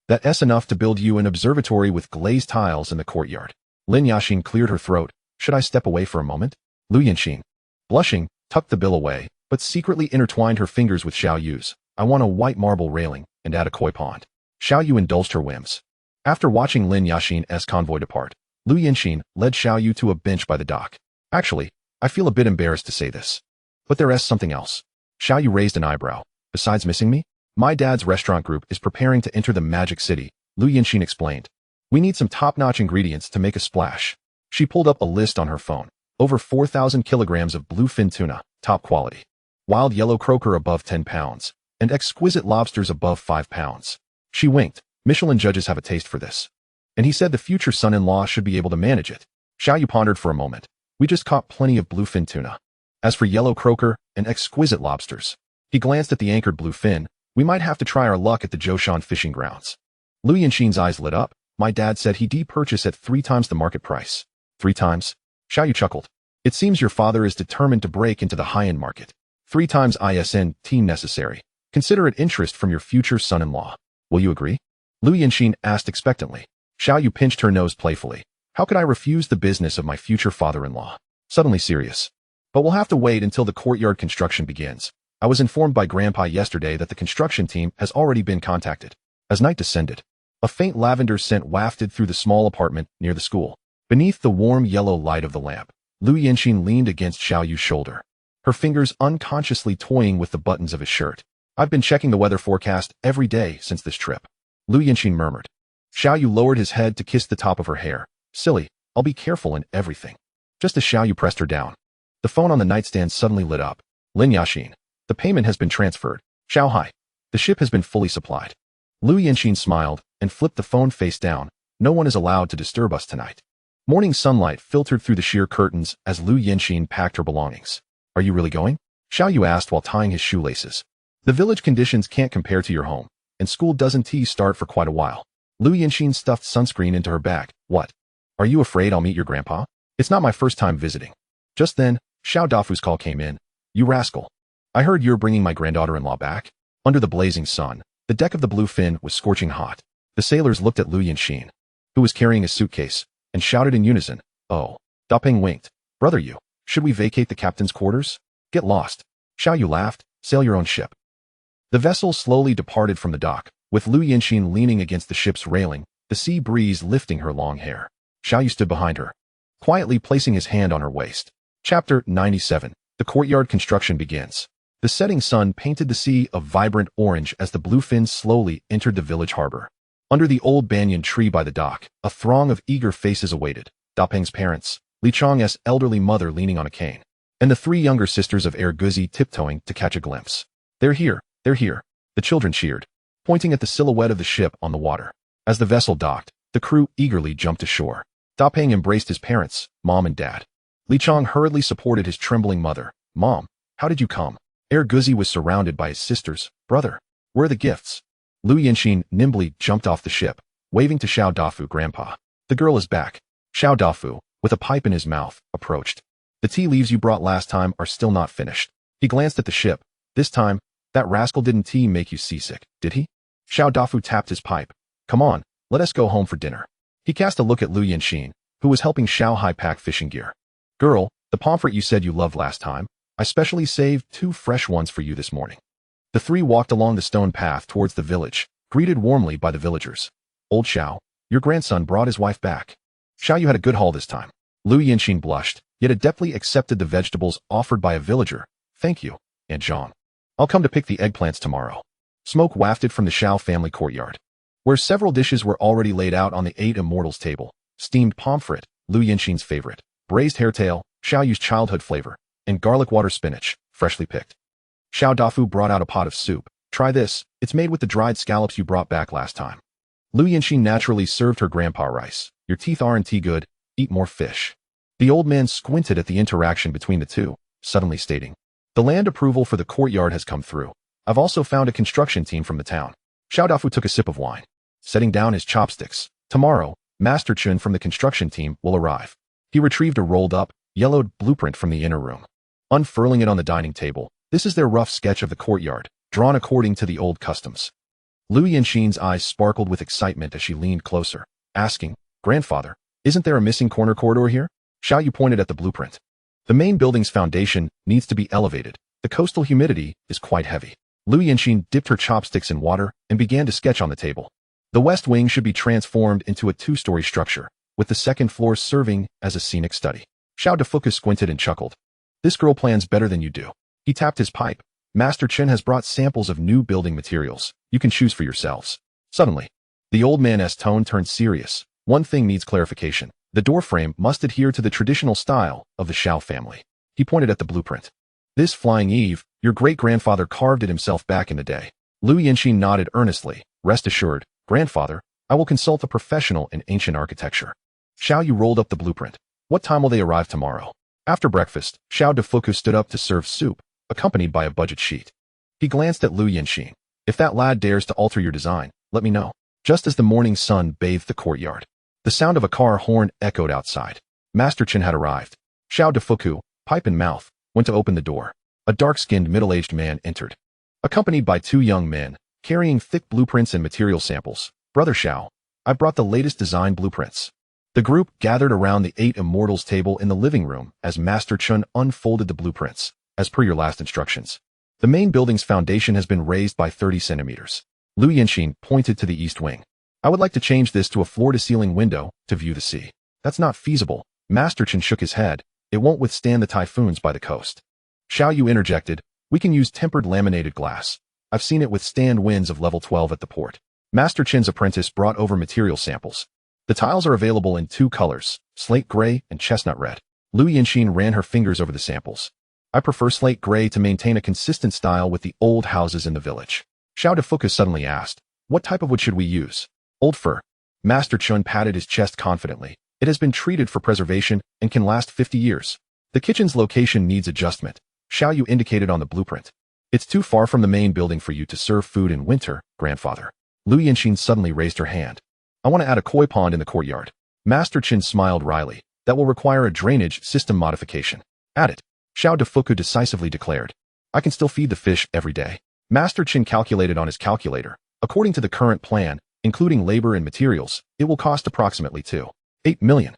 "That's enough to build you an observatory with glazed tiles in the courtyard." Lin Yaxin cleared her throat. "Should I step away for a moment?" Lu Yanxin, blushing, tucked the bill away, but secretly intertwined her fingers with Xiao Yu's. "I want a white marble railing and add a koi pond." Xiao Yu indulged her whims. After watching Lin Yaxin's convoy depart, Lu Yanxin led Xiao Yu to a bench by the dock. "Actually, I feel a bit embarrassed to say this, but there's something else." Xiao Yu raised an eyebrow. "Besides missing me? My dad's restaurant group is preparing to enter the Magic City," Lu Yanxin explained. "We need some top-notch ingredients to make a splash." She pulled up a list on her phone. Over 4,000 kilograms of bluefin tuna, top quality. Wild yellow croaker above 10 pounds. And exquisite lobsters above 5 pounds. She winked. "Michelin judges have a taste for this." And he said the future son-in-law should be able to manage it. Xiao Yu pondered for a moment. "We just caught plenty of bluefin tuna. As for yellow croaker and exquisite lobsters," he glanced at the anchored bluefin, "we might have to try our luck at the Zhoushan fishing grounds." Lu Yanxin's eyes lit up. "My dad said he'd purchase at 3 times the market price." 3 times? Xiao Yu chuckled. "It seems your father is determined to break into the high-end market. 3 times ISNT necessary. Consider it interest from your future son-in-law. Will you agree?" Lu Yanxin asked expectantly. Xiao Yu pinched her nose playfully. "How could I refuse the business of my future father-in-law?" Suddenly serious. "But we'll have to wait until the courtyard construction begins. I was informed by Grandpa yesterday that the construction team has already been contacted." As night descended, a faint lavender scent wafted through the small apartment near the school. Beneath the warm yellow light of the lamp, Lu Yanxin leaned against Xiao Yu's shoulder, her fingers unconsciously toying with the buttons of his shirt. I've been checking the weather forecast every day since this trip. Lu Yinxin murmured. Xiao Yu lowered his head to kiss the top of her hair. Silly, I'll be careful in everything. Just as Xiao Yu pressed her down, the phone on the nightstand suddenly lit up. Lin Yaxin. The payment has been transferred. Shanghai. The ship has been fully supplied. Lu Yinxin smiled and flipped the phone face down. No one is allowed to disturb us tonight. Morning sunlight filtered through the sheer curtains as Lu Yinxin packed her belongings. Are you really going? Xiao Yu asked while tying his shoelaces. The village conditions can't compare to your home, and school doesn't start for quite a while. Lu Yinxin stuffed sunscreen into her bag. What? Are you afraid I'll meet your grandpa? It's not my first time visiting. Just then, Xiao Dafu's call came in. You rascal. I heard you're bringing my granddaughter-in-law back. Under the blazing sun, the deck of the Bluefin was scorching hot. The sailors looked at Lu Yinxin, who was carrying a suitcase, and shouted in unison, Oh. Da Peng winked. Brother Yu, should we vacate the captain's quarters? Get lost. Xiao Yu laughed. Sail your own ship. The vessel slowly departed from the dock, with Lu Yinxin leaning against the ship's railing, the sea breeze lifting her long hair. Xiao Yu stood behind her, quietly placing his hand on her waist. Chapter 97. The courtyard construction begins. The setting sun painted the sea a vibrant orange as the Bluefin slowly entered the village harbor. Under the old banyan tree by the dock, a throng of eager faces awaited. Da Peng's parents, Li Chang's elderly mother leaning on a cane, and the three younger sisters of Guzi tiptoeing to catch a glimpse. They're here, they're here. The children cheered, pointing at the silhouette of the ship on the water. As the vessel docked, the crew eagerly jumped ashore. Da Peng embraced his parents, mom and dad. Li Chang hurriedly supported his trembling mother. Mom, how did you come? Guzi was surrounded by his sisters. Brother, where are the gifts? Lu Yinxin nimbly jumped off the ship, waving to Xiao Dafu. Grandpa, the girl is back. Xiao Dafu, with a pipe in his mouth, approached. The tea leaves you brought last time are still not finished. He glanced at the ship. This time, that rascal didn't tea make you seasick, did he? Xiao Dafu tapped his pipe. Come on, let us go home for dinner. He cast a look at Lu Yinxin, who was helping Xiao Hai pack fishing gear. Girl, the pomfret you said you loved last time, I specially saved 2 fresh ones for you this morning. The three walked along the stone path towards the village, greeted warmly by the villagers. Old Xiao, your grandson brought his wife back. Xiao Yu had a good haul this time. Lu Yinxin blushed, yet adeptly accepted the vegetables offered by a villager. Thank you, Aunt Zhang. I'll come to pick the eggplants tomorrow. Smoke wafted from the Xiao family courtyard, where several dishes were already laid out on the 8 immortals table. Steamed pomfret, Lu Yinxin's favorite, braised hairtail, Xiao Yu's childhood flavor, and garlic water spinach, freshly picked. Xiao Dafu brought out a pot of soup. Try this, it's made with the dried scallops you brought back last time. Lu Yinxin naturally served her grandpa rice. Your teeth aren't good, eat more fish. The old man squinted at the interaction between the two, suddenly stating, The land approval for the courtyard has come through. I've also found a construction team from the town. Xiao Dafu took a sip of wine, setting down his chopsticks. Tomorrow, Master Chun from the construction team will arrive. He retrieved a rolled-up, yellowed blueprint from the inner room. Unfurling it on the dining table, this is their rough sketch of the courtyard, drawn according to the old customs. Lu Yinxin's eyes sparkled with excitement as she leaned closer, asking, Grandfather, isn't there a missing corridor here? Xiao Yu pointed at the blueprint. The main building's foundation needs to be elevated. The coastal humidity is quite heavy. Lu Yinxin dipped her chopsticks in water and began to sketch on the table. The west wing should be transformed into a 2-story structure, with the second floor serving as a scenic study. Xiao Dafuka squinted and chuckled. This girl plans better than you do. He tapped his pipe. Master Chen has brought samples of new building materials. You can choose for yourselves. Suddenly, the old man's tone turned serious. One thing needs clarification. The door frame must adhere to the traditional style of the Xiao family. He pointed at the blueprint. This flying Eve, your great-grandfather carved it himself back in the day. Lu Yinxin nodded earnestly. Rest assured, Grandfather, I will consult a professional in ancient architecture. Xiao Yu rolled up the blueprint. What time will they arrive tomorrow? After breakfast, Xiao Dafuku stood up to serve soup, accompanied by a budget sheet. He glanced at Lu Yinxin. If that lad dares to alter your design, let me know. Just as the morning sun bathed the courtyard, the sound of a car horn echoed outside. Master Chen had arrived. Xiao Dafuku, pipe in mouth, went to open the door. A dark-skinned middle-aged man entered, accompanied by 2 young men, carrying thick blueprints and material samples. Brother Xiao, I brought the latest design blueprints. The group gathered around the 8 immortals table in the living room as Master Chun unfolded the blueprints. As per your last instructions, the main building's foundation has been raised by 30 centimeters. Lu Yinxin pointed to the east wing. I would like to change this to a floor-to-ceiling window to view the sea. That's not feasible. Master Chen shook his head. It won't withstand the typhoons by the coast. Xiao Yu interjected. We can use tempered laminated glass. I've seen it withstand winds of level 12 at the port. Master Chin's apprentice brought over material samples. The tiles are available in 2 colors, slate gray and chestnut red. Lu Yinxin ran her fingers over the samples. I prefer slate gray to maintain a consistent style with the old houses in the village. Xiao Defuku suddenly asked, what type of wood should we use? Old fir. Master Chun patted his chest confidently. It has been treated for preservation and can last 50 years. The kitchen's location needs adjustment. Xiao Yu indicated on the blueprint. It's too far from the main building for you to serve food in winter, grandfather. Lu Yinxin suddenly raised her hand. I want to add a koi pond in the courtyard. Master Chin smiled wryly. That will require a drainage system modification. Add it. Xiao Defuku decisively declared. I can still feed the fish every day. Master Chin calculated on his calculator. According to the current plan, including labor and materials, it will cost approximately 2.8 million.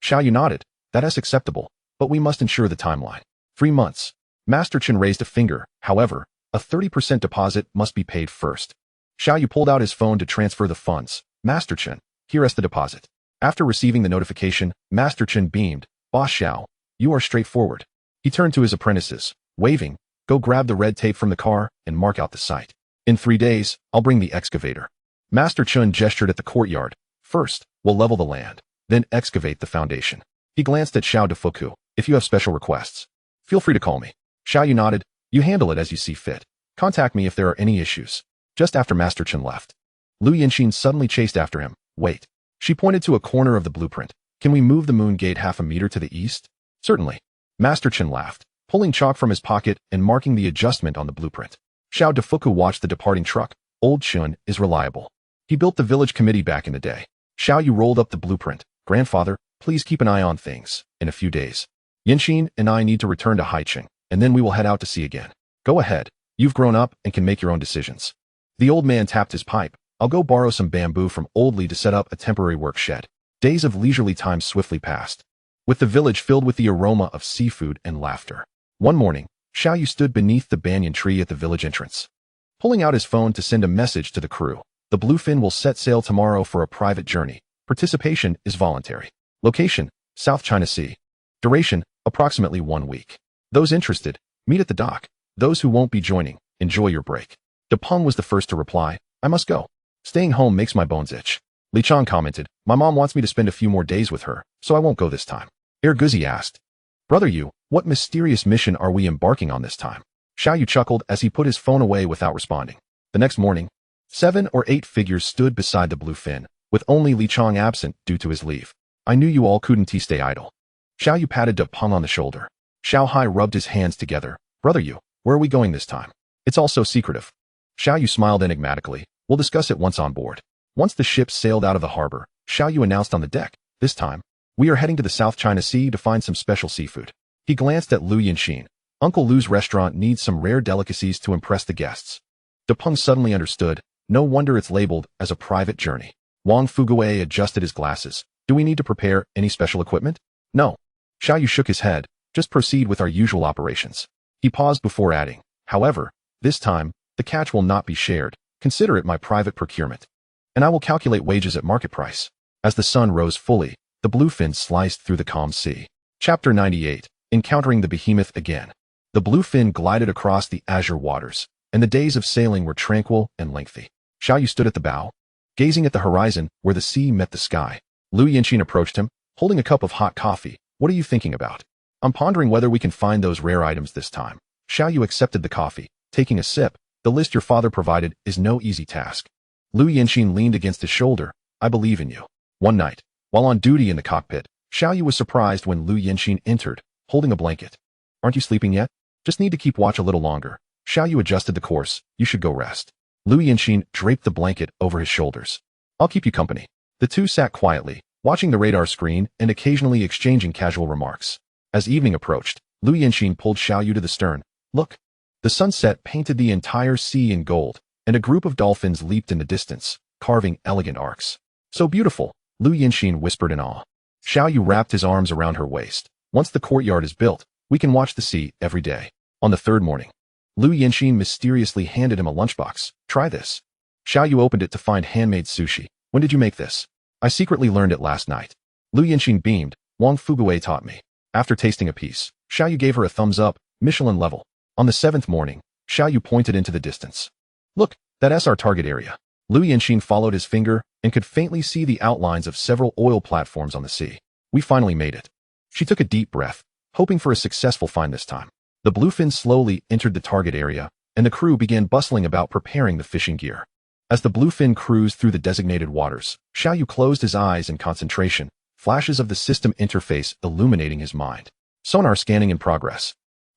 Xiao Yu nodded. That is acceptable, but we must ensure the timeline. 3 months. Master Chin raised a finger. However, a 30% deposit must be paid first. Xiao Yu pulled out his phone to transfer the funds. Master Chin, here is the deposit. After receiving the notification, Master Chin beamed. Boss Xiao, you are straightforward. He turned to his apprentices, waving, go grab the red tape from the car and mark out the site. In 3 days, I'll bring the excavator. Master Chun gestured at the courtyard. First, we'll level the land, then excavate the foundation. He glanced at Xiao Defuku. If you have special requests, feel free to call me. Xiao Yu nodded. You handle it as you see fit. Contact me if there are any issues. Just after Master Chen left, Lu Yinxin suddenly chased after him. Wait. She pointed to a corner of the blueprint. Can we move the moon gate half a meter to the east? Certainly. Master Chen laughed, pulling chalk from his pocket and marking the adjustment on the blueprint. Xiao Defuku watched the departing truck. Old Chun is reliable. He built the village committee back in the day. Xiao Yu rolled up the blueprint. Grandfather, please keep an eye on things. In a few days, Yinxin and I need to return to Haicheng, and then we will head out to sea again. Go ahead. You've grown up and can make your own decisions. The old man tapped his pipe. I'll go borrow some bamboo from Old Li to set up a temporary work shed. Days of leisurely time swiftly passed, with the village filled with the aroma of seafood and laughter. One morning, Xiao Yu stood beneath the banyan tree at the village entrance, pulling out his phone to send a message to the crew. The Bluefin will set sail tomorrow for a private journey. Participation is voluntary. Location, South China Sea. Duration, approximately 1 week. Those interested, meet at the dock. Those who won't be joining, enjoy your break. De Peng was the first to reply. I must go. Staying home makes my bones itch. Li Chang commented. My mom wants me to spend a few more days with her, so I won't go this time. Guzi asked. Brother Yu, what mysterious mission are we embarking on this time? Xiao Yu chuckled as he put his phone away without responding. The next morning, 7 or 8 figures stood beside the Bluefin, with only Li Chang absent due to his leave. I knew you all couldn't stay idle. Xiao Yu patted De Peng on the shoulder. Xiao Hai rubbed his hands together. Brother Yu, where are we going this time? It's all so secretive. Xiao Yu smiled enigmatically. We'll discuss it once on board. Once the ship sailed out of the harbor, Xiao Yu announced on the deck. This time, we are heading to the South China Sea to find some special seafood. He glanced at Lu Yinxin. Uncle Lu's restaurant needs some rare delicacies to impress the guests. De Peng suddenly understood. No wonder it's labeled as a private journey. Wang Fuguei adjusted his glasses. Do we need to prepare any special equipment? No. Xiao Yu shook his head. Just proceed with our usual operations. He paused before adding. However, this time, the catch will not be shared. Consider it my private procurement. And I will calculate wages at market price. As the sun rose fully, the bluefin sliced through the calm sea. Chapter 98. Encountering the behemoth again. The bluefin glided across the azure waters, and the days of sailing were tranquil and lengthy. Xiao Yu stood at the bow, gazing at the horizon where the sea met the sky. Lu Yinxin approached him, holding a cup of hot coffee. What are you thinking about? I'm pondering whether we can find those rare items this time. Xiao Yu accepted the coffee, taking a sip. The list your father provided is no easy task. Lu Yinxin leaned against his shoulder. I believe in you. One night, while on duty in the cockpit, Xiao Yu was surprised when Lu Yinxin entered, holding a blanket. Aren't you sleeping yet? Just need to keep watch a little longer. Xiao Yu adjusted the course. You should go rest. Lu Yinxin draped the blanket over his shoulders. I'll keep you company. The two sat quietly, watching the radar screen and occasionally exchanging casual remarks. As evening approached, Lu Yinxin pulled Xiao Yu to the stern. Look. The sunset painted the entire sea in gold, and a group of dolphins leaped in the distance, carving elegant arcs. So beautiful, Lu Yinxin whispered in awe. Xiao Yu wrapped his arms around her waist. Once the courtyard is built, we can watch the sea every day. On the third morning, Lu Yinxin mysteriously handed him a lunchbox. Try this. Xiao Yu opened it to find handmade sushi. When did you make this? I secretly learned it last night. Lu Yinxin beamed. Wang Fuguei taught me. After tasting a piece, Xiao Yu gave her a thumbs up, Michelin level. On the 7th morning, Xiao Yu pointed into the distance. Look, that's our target area. Liu Yinxin followed his finger and could faintly see the outlines of several oil platforms on the sea. We finally made it. She took a deep breath, hoping for a successful find this time. The bluefin slowly entered the target area, and the crew began bustling about preparing the fishing gear. As the bluefin cruised through the designated waters, Xiaoyu closed his eyes in concentration, flashes of the system interface illuminating his mind. Sonar scanning in progress.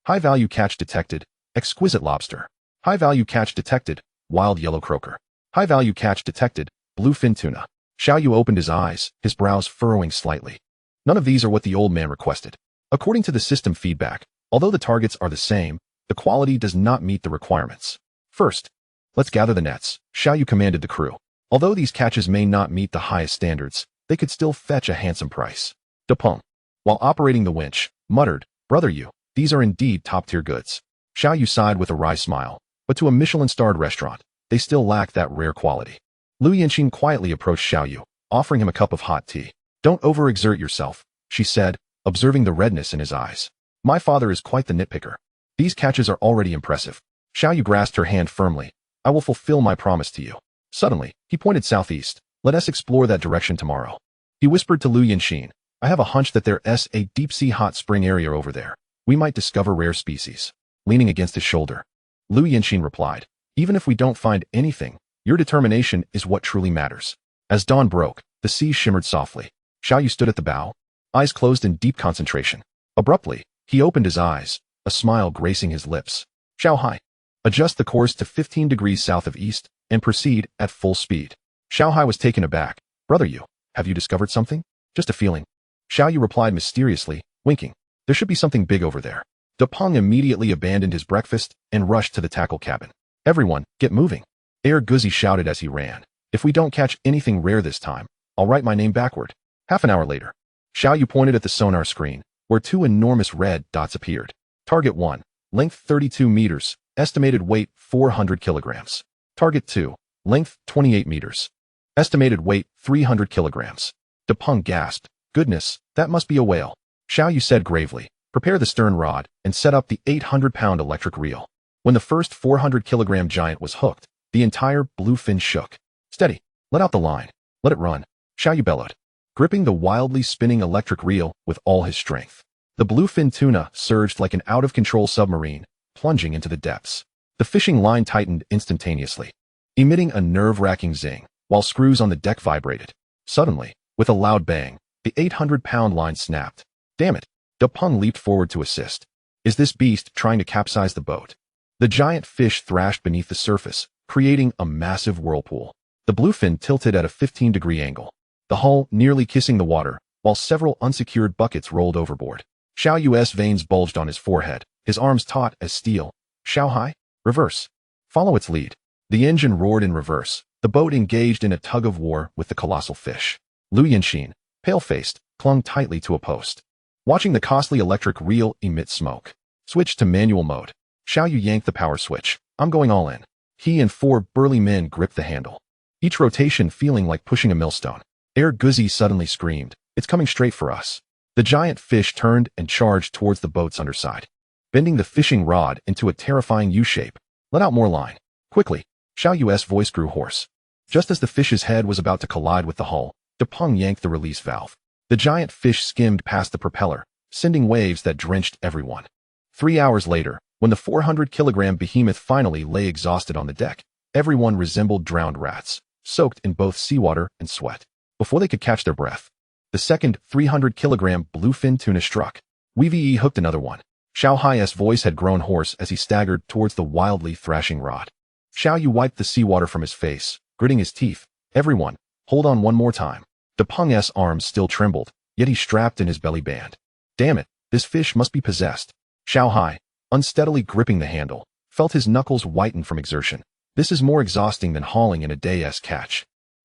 High-value catch detected, exquisite lobster. High-value catch detected, wild yellow croaker. High-value catch detected, bluefin tuna. Xiaoyu opened his eyes, his brows furrowing slightly. None of these are what the old man requested. According to the system feedback, although the targets are the same, the quality does not meet the requirements. First, let's gather the nets, Xiaoyu commanded the crew. Although these catches may not meet the highest standards, they could still fetch a handsome price. Depeng, while operating the winch, muttered, Brother Yu, these are indeed top-tier goods. Xiaoyu sighed with a wry smile, but to a Michelin-starred restaurant, they still lack that rare quality. Liu Yinxin quietly approached Xiaoyu, offering him a cup of hot tea. Don't overexert yourself, she said, observing the redness in his eyes. My father is quite the nitpicker. These catches are already impressive. Xiaoyu grasped her hand firmly. I will fulfill my promise to you. Suddenly, he pointed southeast. Let us explore that direction tomorrow. He whispered to Liu Yinxin, I have a hunch that there's a deep-sea hot spring area over there. We might discover rare species. Leaning against his shoulder, Liu Yinxin replied, Even if we don't find anything, your determination is what truly matters. As dawn broke, the sea shimmered softly. Xiaoyu stood at the bow, eyes closed in deep concentration. Abruptly, he opened his eyes, a smile gracing his lips. Xiaohai, adjust the course to 15 degrees south of east, and proceed at full speed. Xiaohai was taken aback. Brother Yu, have you discovered something? Just a feeling. Xiaoyu replied mysteriously, winking. There should be something big over there. Depeng immediately abandoned his breakfast and rushed to the tackle cabin. Everyone, get moving. Guzi shouted as he ran. If we don't catch anything rare this time, I'll write my name backward. Half an hour later, Xiaoyu pointed at the sonar screen, where two enormous red dots appeared. Target 1, length 32 meters, estimated weight 400 kilograms. Target 2, length 28 meters. Estimated weight 300 kilograms. Depeng gasped. Goodness, that must be a whale. Xiaoyu said gravely, prepare the stern rod and set up the 800-pound electric reel. When the first 400-kilogram giant was hooked, the entire bluefin shook. Steady, let out the line. Let it run, Xiaoyu bellowed, gripping the wildly spinning electric reel with all his strength. The bluefin tuna surged like an out-of-control submarine, plunging into the depths. The fishing line tightened instantaneously, emitting a nerve-wracking zing, while screws on the deck vibrated. Suddenly, with a loud bang, the 800-pound line snapped. Damn it! Depeng leaped forward to assist. Is this beast trying to capsize the boat? The giant fish thrashed beneath the surface, creating a massive whirlpool. The bluefin tilted at a 15-degree angle, the hull nearly kissing the water, while several unsecured buckets rolled overboard. Xiaoyu's veins bulged on his forehead, his arms taut as steel. Xiaohai, reverse. Follow its lead. The engine roared in reverse. The boat engaged in a tug-of-war with the colossal fish. Liu Yinxin, pale-faced, clung tightly to a post, watching the costly electric reel emit smoke. Switch to manual mode. Xiaoyu yanked the power switch. I'm going all in. He and 4 burly men gripped the handle, each rotation feeling like pushing a millstone. Guzi suddenly screamed, It's coming straight for us. The giant fish turned and charged towards the boat's underside, bending the fishing rod into a terrifying U-shape. Let out more line. Quickly, Xiaoyu's voice grew hoarse. Just as the fish's head was about to collide with the hull, Depeng yanked the release valve. The giant fish skimmed past the propeller, sending waves that drenched everyone. 3 hours later, when the 400-kilogram behemoth finally lay exhausted on the deck, everyone resembled drowned rats, soaked in both seawater and sweat. Before they could catch their breath, the second 300-kilogram bluefin tuna struck. We've hooked another one. Xiaohai's voice had grown hoarse as he staggered towards the wildly thrashing rod. Xiaoyu wiped the seawater from his face, gritting his teeth. Everyone, hold on one more time. Depeng's arms still trembled, yet he strapped in his belly band. Damn it, this fish must be possessed. Xiaohai, unsteadily gripping the handle, felt his knuckles whiten from exertion. This is more exhausting than hauling in a day's catch.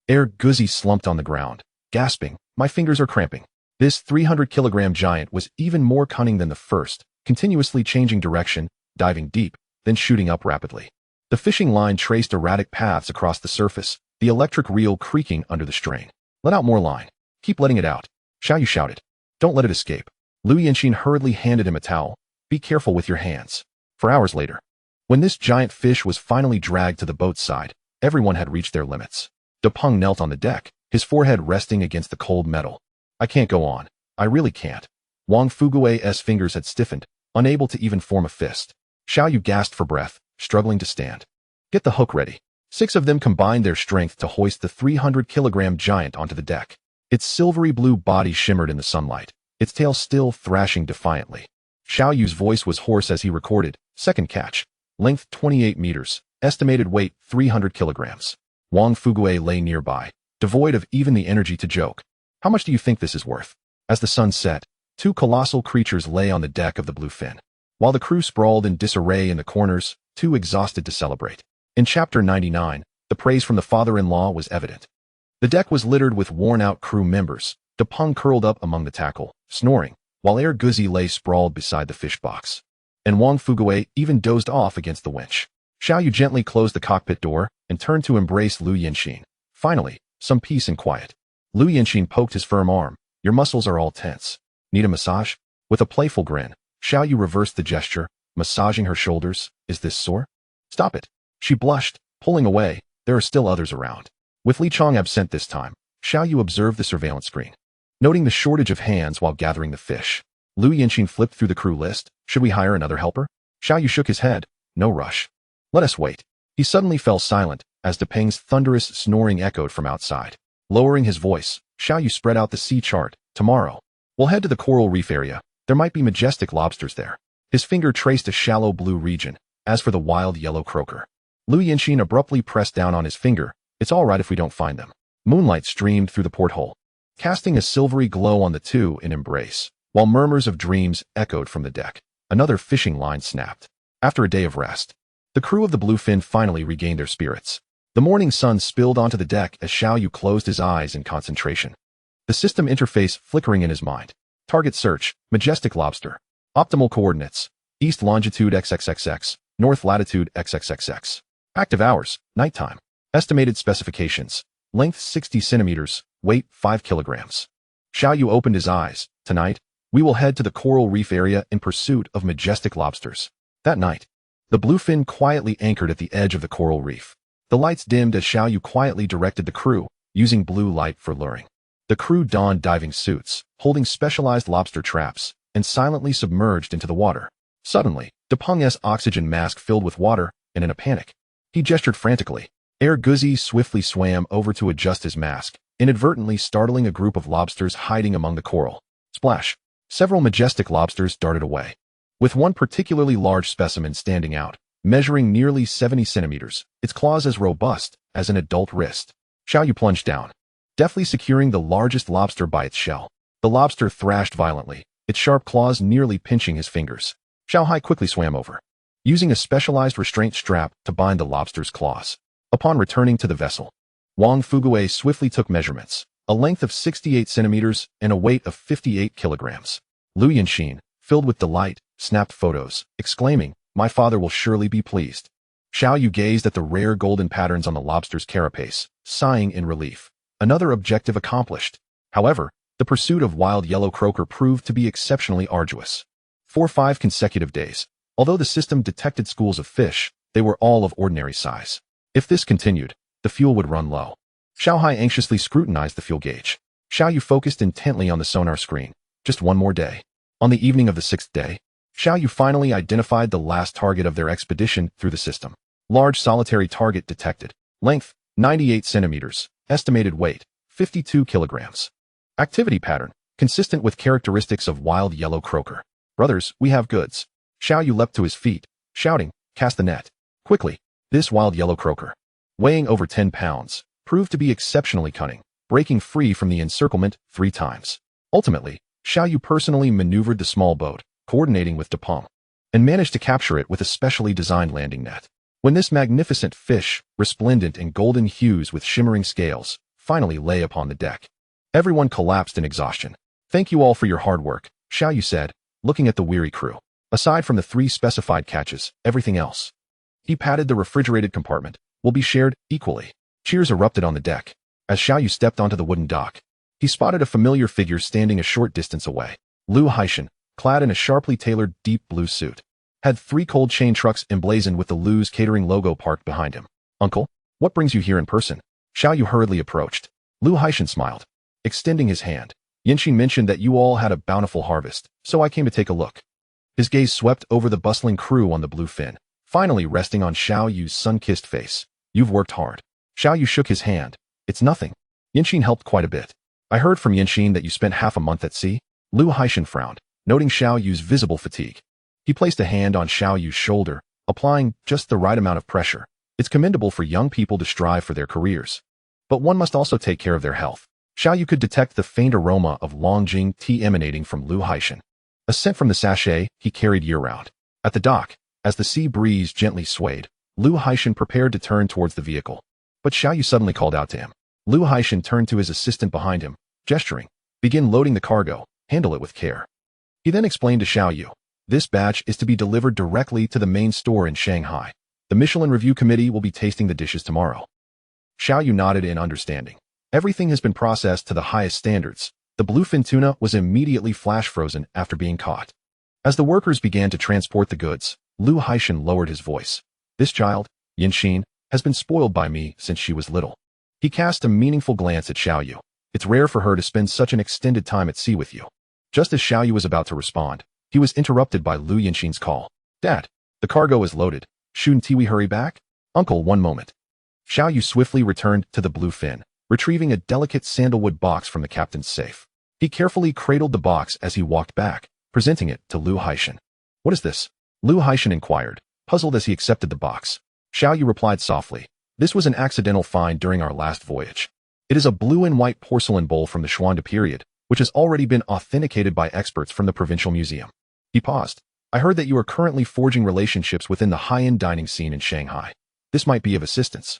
Guzi slumped on the ground, gasping, my fingers are cramping. This 300-kilogram giant was even more cunning than the first, continuously changing direction, diving deep, then shooting up rapidly. The fishing line traced erratic paths across the surface, the electric reel creaking under the strain. Let out more line. Keep letting it out. Xiaoyu shouted. Don't let it escape. Liu Yinxin hurriedly handed him a towel. Be careful with your hands. For hours later, When this giant fish was finally dragged to the boat's side, everyone had reached their limits. Depeng knelt on the deck, his forehead resting against the cold metal. I can't go on. I really can't. Wang Fugue's fingers had stiffened, unable to even form a fist. Xiao Yu gasped for breath, struggling to stand. Get the hook ready. 6 of them combined their strength to hoist the 300-kilogram giant onto the deck. Its silvery blue body shimmered in the sunlight, its tail still thrashing defiantly. Xiao Yu's voice was hoarse as he recorded, second catch. Length 28 meters, estimated weight 300 kilograms. Wang Fugue lay nearby, devoid of even the energy to joke. How much do you think this is worth? As the sun set, 2 colossal creatures lay on the deck of the Bluefin. While the crew sprawled in disarray in the corners, too exhausted to celebrate. In Chapter 99, the praise from the father-in-law was evident. The deck was littered with worn-out crew members, Depeng curled up among the tackle, snoring, while Guzi lay sprawled beside the fish box. And Wang Fugue even dozed off against the winch. Xiao Yu gently closed the cockpit door and turned to embrace Lu Yinxin. Finally, some peace and quiet. Lu Yinxin poked his firm arm. Your muscles are all tense. Need a massage? With a playful grin, Xiao Yu reversed the gesture, massaging her shoulders. Is this sore? Stop it. She blushed, pulling away. There are still others around. With Li Chong absent this time, Xiao Yu observed the surveillance screen. Noting the shortage of hands while gathering the fish, Lu Yinxin flipped through the crew list. Should we hire another helper? Xiao Yu shook his head. No rush. Let us wait. He suddenly fell silent as Depeng's thunderous snoring echoed from outside. Lowering his voice, Xiao Yu spread out the sea chart. Tomorrow, we'll head to the coral reef area. There might be majestic lobsters there. His finger traced a shallow blue region. As for the wild yellow croaker, Lu Yinxin abruptly pressed down on his finger. It's all right if we don't find them. Moonlight streamed through the porthole, casting a silvery glow on the two in embrace, while murmurs of dreams echoed from the deck. Another fishing line snapped. After a day of rest, the crew of the Bluefin finally regained their spirits. The morning sun spilled onto the deck as Xiao Yu closed his eyes in concentration. The system interface flickering in his mind. Target search, majestic lobster. Optimal coordinates, east longitude XXXX, north latitude XXXX. Active hours, nighttime. Estimated specifications, length 60 centimeters, weight 5 kilograms. Xiao Yu opened his eyes. Tonight, we will head to the coral reef area in pursuit of majestic lobsters. That night, the Bluefin quietly anchored at the edge of the coral reef. The lights dimmed as Xiao Yu quietly directed the crew, using blue light for luring. The crew donned diving suits, holding specialized lobster traps, and silently submerged into the water. Suddenly, Depeng's oxygen mask filled with water, and in a panic, he gestured frantically. Guzi swiftly swam over to adjust his mask, inadvertently startling a group of lobsters hiding among the coral. Splash! Several majestic lobsters darted away, with one particularly large specimen standing out, measuring nearly 70 centimeters, its claws as robust as an adult wrist. Xiao Yu plunged down, deftly securing the largest lobster by its shell. The lobster thrashed violently, its sharp claws nearly pinching his fingers. Xiao Hai quickly swam over, using a specialized restraint strap to bind the lobster's claws. Upon returning to the vessel, Wang Fugue swiftly took measurements, a length of 68 centimeters and a weight of 58 kilograms. Lu Yinxin, filled with delight, snapped photos, exclaiming, "My father will surely be pleased." Xiao Yu gazed at the rare golden patterns on the lobster's carapace, sighing in relief. Another objective accomplished. However, the pursuit of wild yellow croaker proved to be exceptionally arduous. For 5 consecutive days, although the system detected schools of fish, they were all of ordinary size. If this continued, the fuel would run low. Xiao Hai anxiously scrutinized the fuel gauge. Xiao Yu focused intently on the sonar screen. Just one more day. On the evening of the 6th day, Xiao Yu finally identified the last target of their expedition through the system. Large solitary target detected. Length, 98 centimeters. Estimated weight, 52 kilograms. Activity pattern, consistent with characteristics of wild yellow croaker. Brothers, we have goods. Xiao Yu leapt to his feet, shouting, cast the net. Quickly. This wild yellow croaker, weighing over 10 pounds, proved to be exceptionally cunning, breaking free from the encirclement 3 times. Ultimately, Xiao Yu personally maneuvered the small boat, coordinating with Depeng, and managed to capture it with a specially designed landing net. When this magnificent fish, resplendent in golden hues with shimmering scales, finally lay upon the deck, everyone collapsed in exhaustion. Thank you all for your hard work, Xiao Yu said, looking at the weary crew. Aside from the 3 specified catches, everything else. He patted the refrigerated compartment, will be shared equally. Cheers erupted on the deck. As Xiao Yu stepped onto the wooden dock, he spotted a familiar figure standing a short distance away. Lu Haishan, clad in a sharply tailored deep blue suit. had 3 cold chain trucks emblazoned with the Lu's Catering logo parked behind him. "Uncle, what brings you here in person?" Xiao Yu hurriedly approached. Lu Haishan smiled, extending his hand. "Yanxin mentioned that you all had a bountiful harvest, so I came to take a look." His gaze swept over the bustling crew on the bluefin, finally resting on Xiao Yu's sun-kissed face. "You've worked hard." Xiao Yu shook his hand. "It's nothing. Yanxin helped quite a bit. I heard from Yanxin that you spent half a month at sea." Lu Haishan frowned, noting Xiao Yu's visible fatigue. He placed a hand on Xiao Yu's shoulder, applying just the right amount of pressure. "It's commendable for young people to strive for their careers. But one must also take care of their health." Xiao Yu could detect the faint aroma of Longjing tea emanating from Lu Haishan, a scent from the sachet he carried year-round. At the dock, as the sea breeze gently swayed, Lu Haishan prepared to turn towards the vehicle. But Xiao Yu suddenly called out to him. Lu Haishan turned to his assistant behind him, gesturing, "Begin loading the cargo, handle it with care." He then explained to Xiao Yu, "This batch is to be delivered directly to the main store in Shanghai. The Michelin Review Committee will be tasting the dishes tomorrow." Xiao Yu nodded in understanding. Everything has been processed to the highest standards. The bluefin tuna was immediately flash frozen after being caught. As the workers began to transport the goods, Lu Haishan lowered his voice. "This child, Yanxin, has been spoiled by me since she was little." He cast a meaningful glance at Xiao Yu. "It's rare for her to spend such an extended time at sea with you." Just as Xiao Yu was about to respond, he was interrupted by Lu Yanxin's call. "Dad, the cargo is loaded. Shouldn't we hurry back?" "Uncle, one moment." Xiao Yu swiftly returned to the bluefin, retrieving a delicate sandalwood box from the captain's safe. He carefully cradled the box as he walked back, presenting it to Lu Haishan. "What is this?" Lu Haishan inquired, puzzled as he accepted the box. Xiao Yu replied softly, "This was an accidental find during our last voyage. It is a blue and white porcelain bowl from the Xuande period, which has already been authenticated by experts from the Provincial Museum." He paused. "I heard that you are currently forging relationships within the high-end dining scene in Shanghai. This might be of assistance."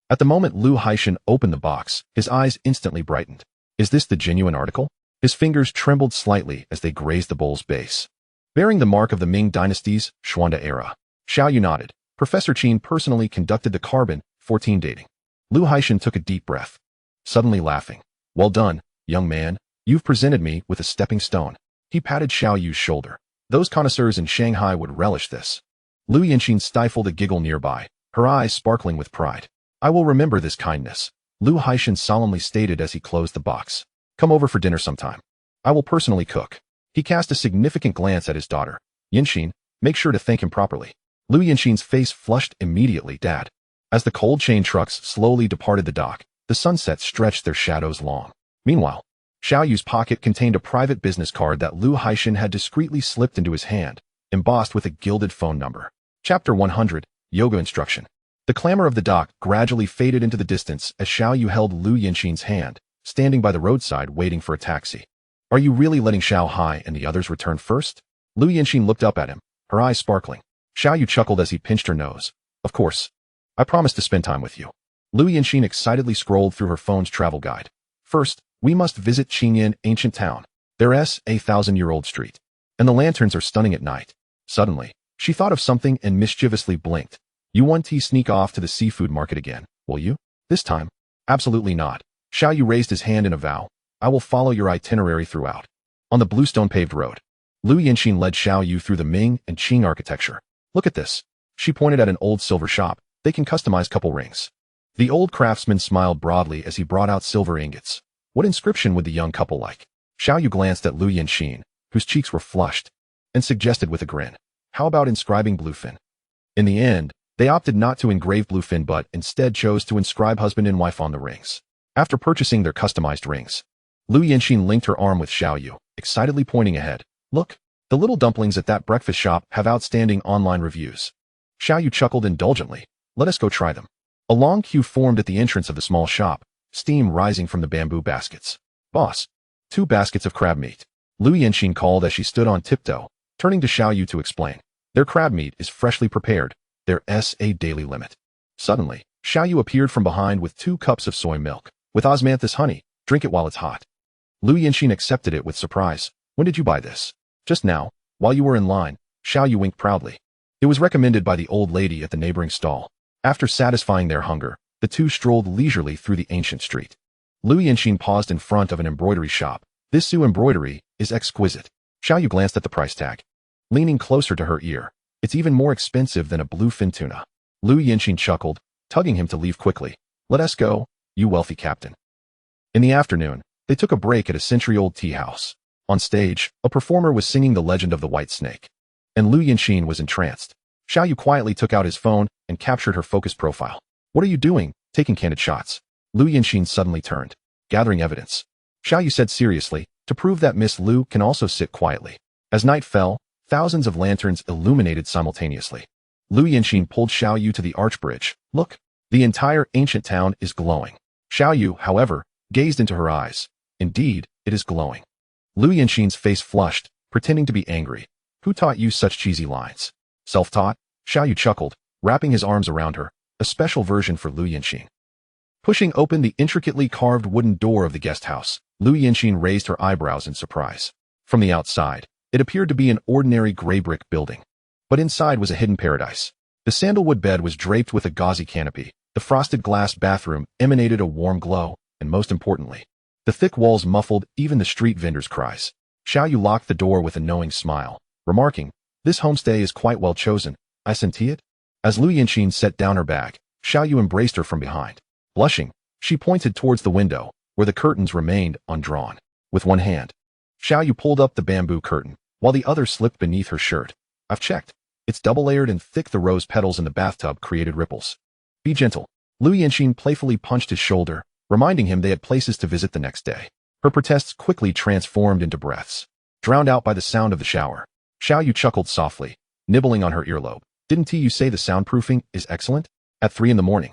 At the moment Lu Haishan opened the box, his eyes instantly brightened. "Is this the genuine article?" His fingers trembled slightly as they grazed the bowl's base, bearing the mark of the Ming Dynasty's Xuande era. Xiao Yu nodded. Professor Qin personally conducted the carbon-14 dating. Lu Haishan took a deep breath, suddenly laughing. "Well done, young man. You've presented me with a stepping stone." He patted Xiao Yu's shoulder. "Those connoisseurs in Shanghai would relish this." Lu Yanxin stifled a giggle nearby, her eyes sparkling with pride. "I will remember this kindness," Lu Haishan solemnly stated as he closed the box. "Come over for dinner sometime. I will personally cook." He cast a significant glance at his daughter. "Yanxin, make sure to thank him properly." Lu Yanxin's face flushed immediately. "Dad." As the cold chain trucks slowly departed the dock, the sunsets stretched their shadows long. Meanwhile, Xiao Yu's pocket contained a private business card that Lu Haishan had discreetly slipped into his hand, embossed with a gilded phone number. Chapter 100, Yoga Instruction. The clamor of the dock gradually faded into the distance as Xiao Yu held Lu Yanxin's hand, standing by the roadside waiting for a taxi. "Are you really letting Xiao Hai and the others return first?" Lu Yanxin looked up at him, her eyes sparkling. Xiao Yu chuckled as he pinched her nose. "Of course. I promise to spend time with you." Lu Yanxin excitedly scrolled through her phone's travel guide. "First, we must visit Qingyan ancient town. There's a 1,000-year-old street, and the lanterns are stunning at night." Suddenly, she thought of something and mischievously blinked. "You want to sneak off to the seafood market again, will you? This time?" "Absolutely not." Xiao Yu raised his hand in a vow. "I will follow your itinerary throughout." On the bluestone paved road, Lu Yanxin led Xiao Yu through the Ming and Qing architecture. "Look at this." She pointed at an old silver shop. "They can customize couple rings." The old craftsman smiled broadly as he brought out silver ingots. "What inscription would the young couple like?" Xiao Yu glanced at Lu Yanxin, whose cheeks were flushed, and suggested with a grin, "How about inscribing bluefin?" In the end, they opted not to engrave bluefin but instead chose to inscribe husband and wife on the rings. After purchasing their customized rings, Lu Yanxin linked her arm with Xiao Yu, excitedly pointing ahead. "Look, the little dumplings at that breakfast shop have outstanding online reviews." Xiao Yu chuckled indulgently. "Let us go try them." A long queue formed at the entrance of the small shop, steam rising from the bamboo baskets. "Boss, 2 baskets of crab meat," Lu Yanxin called as she stood on tiptoe, turning to Xiao Yu to explain. "Their crab meat is freshly prepared. There's a daily limit." Suddenly, Xiao Yu appeared from behind with 2 cups of soy milk, with osmanthus honey. "Drink it while it's hot." Lu Yanxin accepted it with surprise. "When did you buy this?" "Just now, while you were in line." Xiao Yu winked proudly. It was recommended by the old lady at the neighboring stall. After satisfying their hunger, the two strolled leisurely through the ancient street. Lu Yanxin paused in front of an embroidery shop. "This Su embroidery is exquisite." Xiao Yu glanced at the price tag. Leaning closer to her ear, It's even more expensive than a bluefin tuna. Lu Yinxin chuckled, tugging him to leave quickly. Let us go, you wealthy captain. In the afternoon, they took a break at a century-old tea house. On stage, a performer was singing The Legend of the White Snake. And Lu Yinxin was entranced. Xiao Yu quietly took out his phone and captured her focused profile. What are you doing, taking candid shots? Lu Yinxin suddenly turned, gathering evidence. Xiao Yu said seriously, to prove that Miss Lu can also sit quietly. As night fell, thousands of lanterns illuminated simultaneously. Lu Yinxin pulled Xiao Yu to the arch bridge. Look, the entire ancient town is glowing. Xiao Yu, however, gazed into her eyes. Indeed, it is glowing. Lu Yinxin's face flushed, pretending to be angry. Who taught you such cheesy lines? Self-taught? Xiao Yu chuckled, wrapping his arms around her, a special version for Lu Yinxin. Pushing open the intricately carved wooden door of the guest house, Lu Yinxin raised her eyebrows in surprise. From the outside, it appeared to be an ordinary gray brick building. But inside was a hidden paradise. The sandalwood bed was draped with a gauzy canopy, the frosted glass bathroom emanated a warm glow, and most importantly, the thick walls muffled even the street vendors' cries. Xiao Yu locked the door with a knowing smile, remarking, "This homestay is quite well chosen, I senti it?" As Lu Yinxin set down her bag, Xiao Yu embraced her from behind. Blushing, she pointed towards the window, where the curtains remained undrawn. With one hand, Xiao Yu pulled up the bamboo curtain, while the other slipped beneath her shirt. I've checked. It's double-layered and thick. The rose petals in the bathtub created ripples. Be gentle. Lu Yinxin playfully punched his shoulder, reminding him they had places to visit the next day. Her protests quickly transformed into breaths, drowned out by the sound of the shower. Xiao Yu chuckled softly, nibbling on her earlobe. Didn't you say the soundproofing is excellent? At 3 a.m,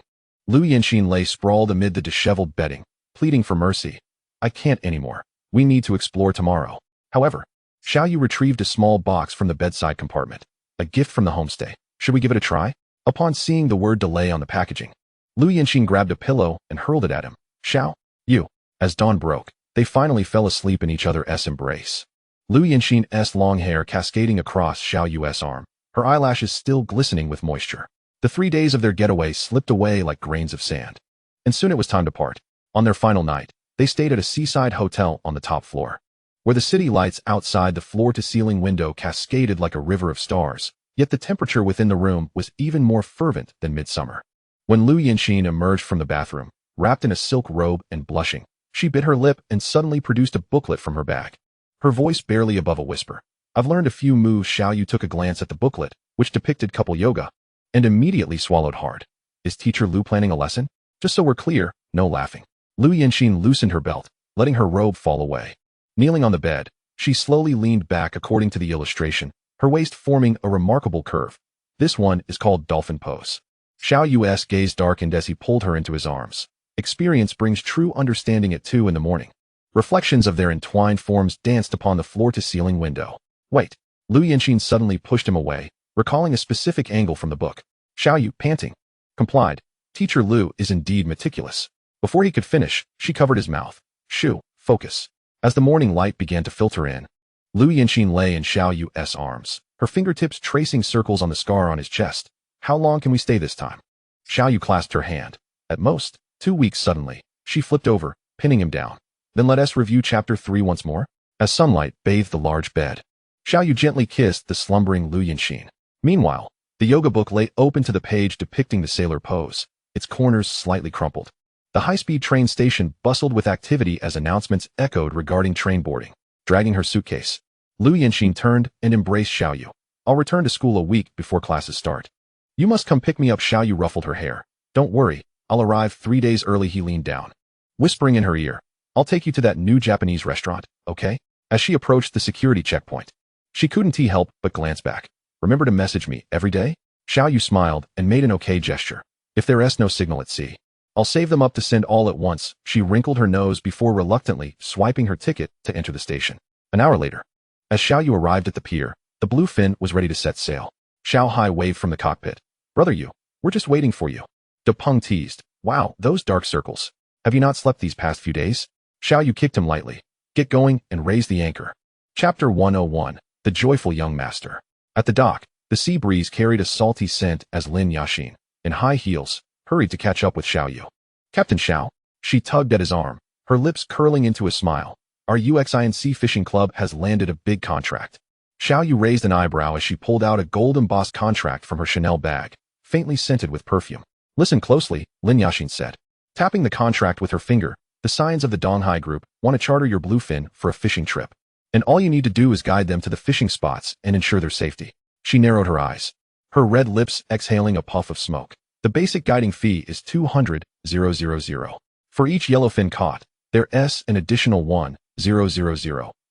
Lu Yinxin lay sprawled amid the disheveled bedding, pleading for mercy. I can't anymore. We need to explore tomorrow. However, Xiao Yu retrieved a small box from the bedside compartment. A gift from the homestay. Should we give it a try? Upon seeing the word delay on the packaging, Lu Yinxin grabbed a pillow and hurled it at him. Xiao Yu. As dawn broke, they finally fell asleep in each other's embrace. Lu Yinxin's long hair cascading across Xiao Yu's arm, her eyelashes still glistening with moisture. The 3 days of their getaway slipped away like grains of sand. And soon it was time to part. On their final night, they stayed at a seaside hotel on the top floor, where the city lights outside the floor-to-ceiling window cascaded like a river of stars, yet the temperature within the room was even more fervent than midsummer. When Lu Yinxin emerged from the bathroom, wrapped in a silk robe and blushing, she bit her lip and suddenly produced a booklet from her bag. Her voice barely above a whisper. I've learned a few moves. Xiao Yu took a glance at the booklet, which depicted couple yoga, and immediately swallowed hard. Is Teacher Lu planning a lesson? Just so we're clear, no laughing. Lu Yinxin loosened her belt, letting her robe fall away. Kneeling on the bed, she slowly leaned back according to the illustration, her waist forming a remarkable curve. This one is called dolphin pose. Xiao Yu's gaze darkened as he pulled her into his arms. Experience brings true understanding at 2 a.m. Reflections of their entwined forms danced upon the floor-to-ceiling window. Wait. Lu Yinxin suddenly pushed him away, recalling a specific angle from the book. Xiao Yu, panting, complied. Teacher Lu is indeed meticulous. Before he could finish, she covered his mouth. Shoo, focus. As the morning light began to filter in, Lu Yinxin lay in Xiao Yu's arms, her fingertips tracing circles on the scar on his chest. How long can we stay this time? Xiao Yu clasped her hand. At most, 2 weeks. Suddenly, she flipped over, pinning him down. Then let us review chapter 3 once more. As sunlight bathed the large bed, Xiao Yu gently kissed the slumbering Lu Yinxin. Meanwhile, the yoga book lay open to the page depicting the sailor pose, its corners slightly crumpled. The high-speed train station bustled with activity as announcements echoed regarding train boarding. Dragging her suitcase, Lu Yinxin turned and embraced Xiao Yu. I'll return to school a week before classes start. You must come pick me up. Xiao Yu ruffled her hair. Don't worry, I'll arrive 3 days early. He leaned down, whispering in her ear. I'll take you to that new Japanese restaurant, okay? As she approached the security checkpoint, she couldn't help but glance back. Remember to message me every day? Xiao Yu smiled and made an okay gesture. If there's no signal at sea, I'll save them up to send all at once. She wrinkled her nose before reluctantly swiping her ticket to enter the station. An hour later, as Xiao Yu arrived at the pier, the bluefin was ready to set sail. Xiao Hai waved from the cockpit. Brother Yu, we're just waiting for you. De Peng teased. Wow, those dark circles. Have you not slept these past few days? Xiao Yu kicked him lightly. Get going and raise the anchor. Chapter 101. The Joyful Young Master. At the dock, the sea breeze carried a salty scent as Lin Yaxin, in high heels, hurried to catch up with Xiao Yu. Captain Xiao. She tugged at his arm, her lips curling into a smile. Our UXINC fishing club has landed a big contract. Xiao Yu raised an eyebrow as she pulled out a gold-embossed contract from her Chanel bag, faintly scented with perfume. Listen closely, Lin Yashin said. Tapping the contract with her finger, the Scions of the Donghai group want to charter your bluefin for a fishing trip. And all you need to do is guide them to the fishing spots and ensure their safety. She narrowed her eyes, her red lips exhaling a puff of smoke. The basic guiding fee is 200,000. For each yellowfin caught, there's an additional 1,000.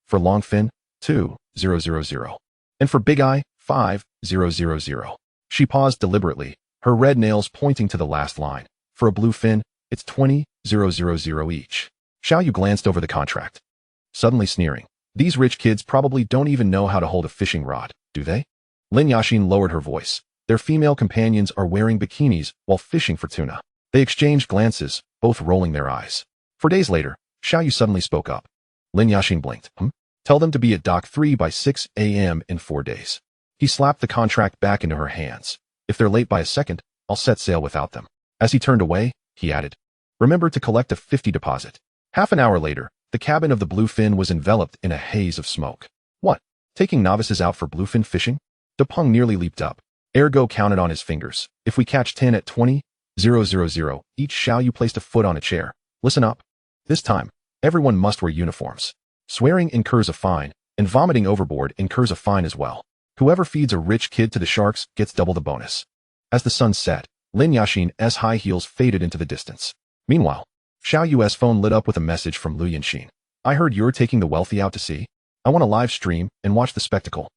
For longfin, 2,000. And for big eye, 5,000. She paused deliberately, her red nails pointing to the last line. For a bluefin, it's 20,000 each. Xiao Yu glanced over the contract, suddenly sneering. These rich kids probably don't even know how to hold a fishing rod, do they? Lin Yashin lowered her voice. Their female companions are wearing bikinis while fishing for tuna. They exchanged glances, both rolling their eyes. 4 days later, Xiao Yu suddenly spoke up. Lin Yashin blinked. Tell them to be at dock 3 by 6 a.m. in 4 days. He slapped the contract back into her hands. If they're late by a second, I'll set sail without them. As he turned away, he added, remember to collect a 50 deposit. Half an hour later, the cabin of the bluefin was enveloped in a haze of smoke. What? Taking novices out for bluefin fishing? Depeng nearly leaped up. Ergo counted on his fingers. If we catch 10 at 20,000 each. Xiao Yu placed a foot on a chair. Listen up. This time, everyone must wear uniforms. Swearing incurs a fine, and vomiting overboard incurs a fine as well. Whoever feeds a rich kid to the sharks gets double the bonus. As the sun set, Lin Yashin's high heels faded into the distance. Meanwhile, Xiao Yu's phone lit up with a message from Lu Yanxin. I heard you're taking the wealthy out to sea. I want to live stream and watch the spectacle.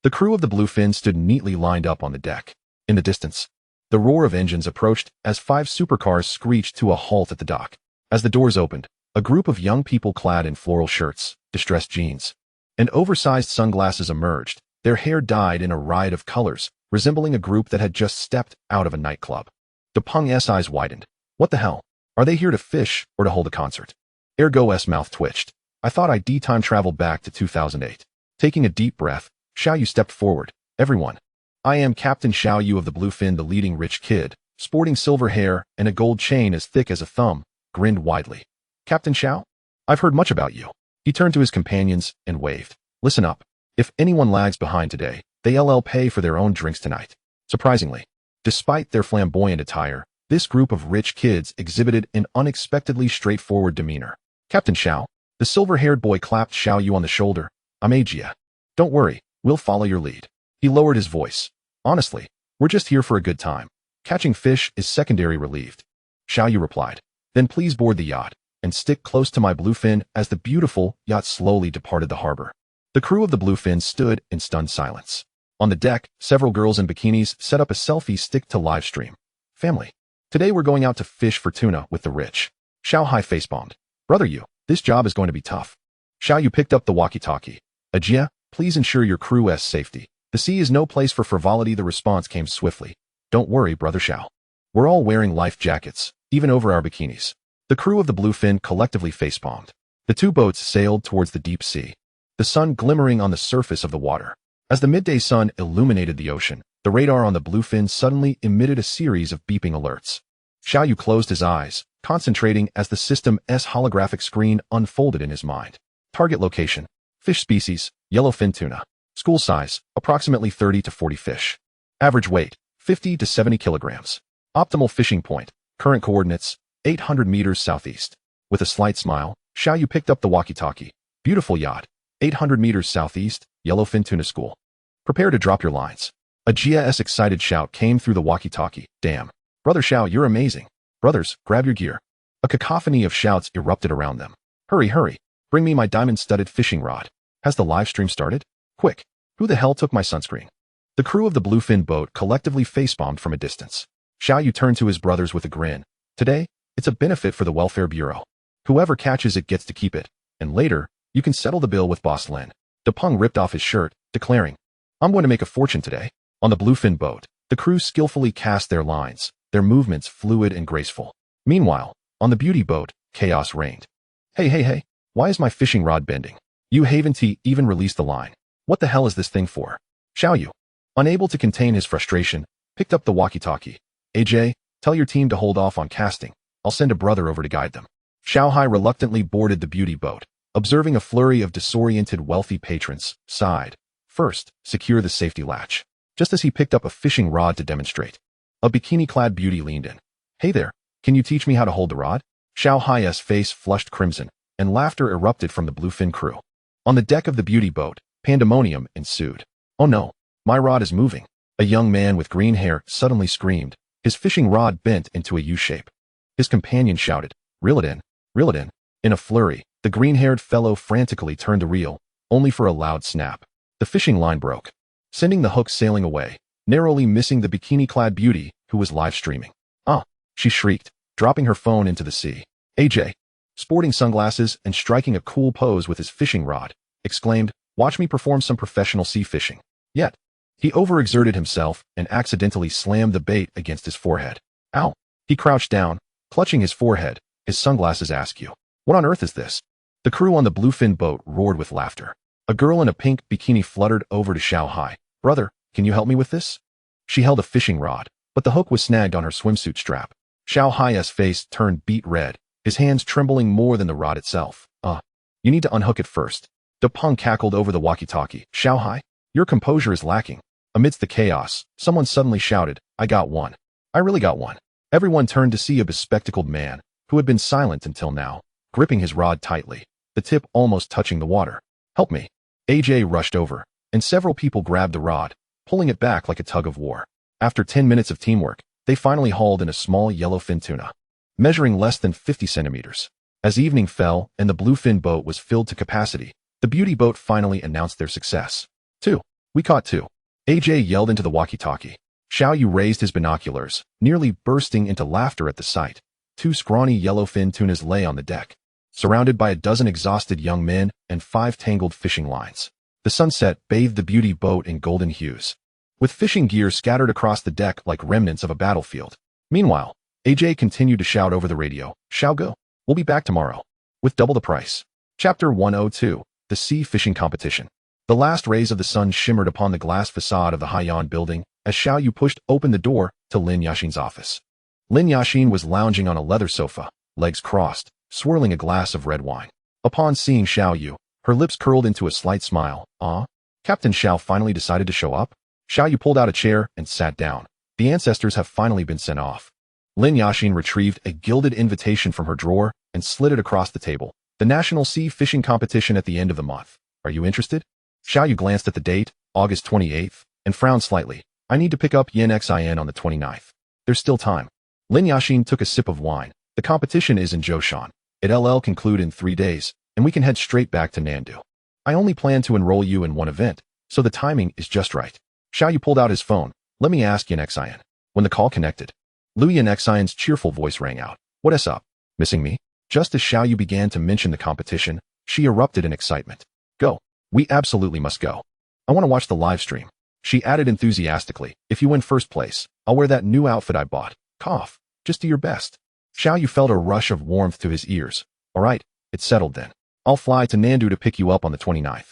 The crew of the bluefin stood neatly lined up on the deck. In the distance, the roar of engines approached as 5 supercars screeched to a halt at the dock. As the doors opened, a group of young people clad in floral shirts, distressed jeans, and oversized sunglasses emerged, their hair dyed in a riot of colors, resembling a group that had just stepped out of a nightclub. Depeng's eyes widened. What the hell? Are they here to fish or to hold a concert? Ergo's mouth twitched. I thought I'd time travel back to 2008. Taking a deep breath, Xiao Yu stepped forward. Everyone. I am Captain Xiao Yu of the bluefin. The leading rich kid, sporting silver hair and a gold chain as thick as a thumb, grinned widely. Captain Xiao? I've heard much about you. He turned to his companions and waved. Listen up. If anyone lags behind today, they'll pay for their own drinks tonight. Surprisingly, despite their flamboyant attire, this group of rich kids exhibited an unexpectedly straightforward demeanor. Captain Xiao, the silver-haired boy clapped Xiao Yu on the shoulder. I'm Ajia. Don't worry, we'll follow your lead. He lowered his voice. Honestly, we're just here for a good time. Catching fish is secondary. Relieved. Xiao Yu replied. Then please board the yacht and stick close to my bluefin. As the beautiful yacht slowly departed the harbor, the crew of the bluefin stood in stunned silence. On the deck, several girls in bikinis set up a selfie stick to live stream. Family. Today we're going out to fish for tuna with the rich. Xiao Hai facepalmed. Brother Yu, this job is going to be tough. Xiao Yu picked up the walkie-talkie. Ajia, please ensure your crew's safety. The sea is no place for frivolity. The response came swiftly. Don't worry, Brother Xiao. We're all wearing life jackets, even over our bikinis. The crew of the bluefin collectively facepalmed. The 2 boats sailed towards the deep sea, the sun glimmering on the surface of the water. As the midday sun illuminated the ocean, the radar on the bluefin suddenly emitted a series of beeping alerts. Xiao Yu closed his eyes, concentrating as the system's holographic screen unfolded in his mind. Target location. Fish species, yellowfin tuna. School size, approximately 30 to 40 fish. Average weight, 50 to 70 kilograms. Optimal fishing point, current coordinates, 800 meters southeast. With a slight smile, Xiao Yu picked up the walkie-talkie. Beautiful yacht, 800 meters southeast, yellowfin tuna school. Prepare to drop your lines. Ajia's excited shout came through the walkie-talkie. Damn. Brother Xiao, you're amazing. Brothers, grab your gear. A cacophony of shouts erupted around them. Hurry, hurry. Bring me my diamond-studded fishing rod. Has the live stream started? Quick. Who the hell took my sunscreen? The crew of the bluefin boat collectively facepalmed from a distance. Xiao Yu turned to his brothers with a grin. Today, it's a benefit for the Welfare Bureau. Whoever catches it gets to keep it. And later, you can settle the bill with Boss Lin. Depeng ripped off his shirt, declaring, I'm going to make a fortune today. On the bluefin boat, the crew skillfully cast their lines, their movements fluid and graceful. Meanwhile, on the beauty boat, chaos reigned. Hey, why is my fishing rod bending? You haven't even released the line. What the hell is this thing for? Xiao Yu, unable to contain his frustration, picked up the walkie-talkie. AJ, tell your team to hold off on casting. I'll send a brother over to guide them. Xiao Hai reluctantly boarded the beauty boat, observing a flurry of disoriented wealthy patrons, sighed. First, secure the safety latch. Just as he picked up a fishing rod to demonstrate, a bikini-clad beauty leaned in. Hey there, can you teach me how to hold the rod? Xiao Hai's face flushed crimson, and laughter erupted from the bluefin crew. On the deck of the beauty boat, pandemonium ensued. Oh no, my rod is moving. A young man with green hair suddenly screamed, his fishing rod bent into a U-shape. His companion shouted, reel it in, reel it in. In a flurry, the green-haired fellow frantically turned the reel, only for a loud snap. The fishing line broke, sending the hook sailing away, narrowly missing the bikini-clad beauty who was live streaming. Ah, she shrieked, dropping her phone into the sea. AJ, sporting sunglasses and striking a cool pose with his fishing rod, exclaimed, watch me perform some professional sea fishing. Yet, he overexerted himself and accidentally slammed the bait against his forehead. Ow! He crouched down, clutching his forehead, his sunglasses askew. What on earth is this? The crew on the bluefin boat roared with laughter. A girl in a pink bikini fluttered over to Xiao Hai. Brother, can you help me with this? She held a fishing rod, but the hook was snagged on her swimsuit strap. Xiao Hai's face turned beet red, his hands trembling more than the rod itself. You need to unhook it first. De Peng cackled over the walkie-talkie. Xiao Hai, your composure is lacking. Amidst the chaos, someone suddenly shouted, I got one. I really got one. Everyone turned to see a bespectacled man, who had been silent until now, gripping his rod tightly, the tip almost touching the water. Help me. AJ rushed over, and several people grabbed the rod, pulling it back like a tug of war. After 10 minutes of teamwork, they finally hauled in a small yellowfin tuna, measuring less than 50 centimeters. As evening fell and the bluefin boat was filled to capacity, the beauty boat finally announced their success. 2. We caught 2. AJ yelled into the walkie-talkie. Xiao Yu raised his binoculars, nearly bursting into laughter at the sight. 2 scrawny yellowfin tunas lay on the deck, surrounded by a dozen exhausted young men and 5 tangled fishing lines. The sunset bathed the beauty boat in golden hues, with fishing gear scattered across the deck like remnants of a battlefield. Meanwhile, AJ continued to shout over the radio, Xiao Go, we'll be back tomorrow, with double the price. Chapter 102, The Sea Fishing Competition. The last rays of the sun shimmered upon the glass facade of the Haiyan building as Xiao Yu pushed open the door to Lin Yaxin's office. Lin Yaxin was lounging on a leather sofa, legs crossed, swirling a glass of red wine. Upon seeing Xiao Yu, her lips curled into a slight smile. Captain Xiao finally decided to show up? Xiao Yu pulled out a chair and sat down. The ancestors have finally been sent off. Lin Yaxin retrieved a gilded invitation from her drawer and slid it across the table. The National Sea Fishing Competition at the end of the month. Are you interested? Xiao Yu glanced at the date, August 28th, and frowned slightly. I need to pick up Yin Xin on the 29th. There's still time. Lin Yaxin took a sip of wine. The competition is in Zhoushan. It'll conclude in 3 days, and we can head straight back to Nandu. I only plan to enroll you in one event, so the timing is just right. Xiao Yu pulled out his phone. Let me ask Yin Xin. When the call connected, Lu Yin Xion's cheerful voice rang out. What's up? Missing me? Just as Xiao Yu began to mention the competition, she erupted in excitement. Go. We absolutely must go. I want to watch the live stream. She added enthusiastically. If you win first place, I'll wear that new outfit I bought. Cough. Just do your best. Xiao Yu felt a rush of warmth to his ears. All right, it's settled then. I'll fly to Nandu to pick you up on the 29th.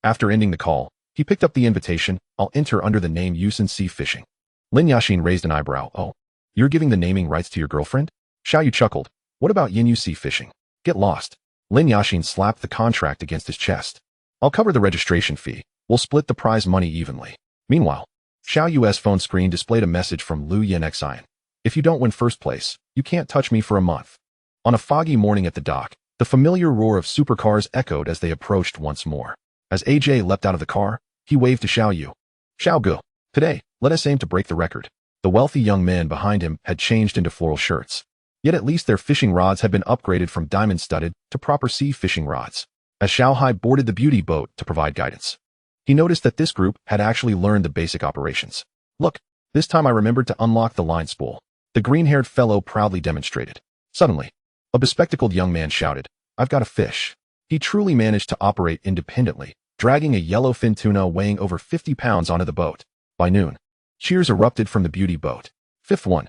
After ending the call, he picked up the invitation. I'll enter under the name Yusen Sea Fishing. Lin Yaxin raised an eyebrow. Oh, you're giving the naming rights to your girlfriend? Xiao Yu chuckled. What about Yin Sea Fishing? Get lost. Lin Yaxin slapped the contract against his chest. I'll cover the registration fee. We'll split the prize money evenly. Meanwhile, Xiao Yu's phone screen displayed a message from Lu Yin Xian. If you don't win first place, you can't touch me for a month. On a foggy morning at the dock, the familiar roar of supercars echoed as they approached once more. As AJ leapt out of the car, he waved to Xiao Yu. Xiao Gu, today, let us aim to break the record. The wealthy young man behind him had changed into floral shirts. Yet at least their fishing rods had been upgraded from diamond-studded to proper sea fishing rods. As Xiao Hai boarded the beauty boat to provide guidance, he noticed that this group had actually learned the basic operations. Look, this time I remembered to unlock the line spool. The green-haired fellow proudly demonstrated. Suddenly, a bespectacled young man shouted, I've got a fish. He truly managed to operate independently, dragging a yellowfin tuna weighing over 50 pounds onto the boat. By noon, cheers erupted from the beauty boat. Fifth one.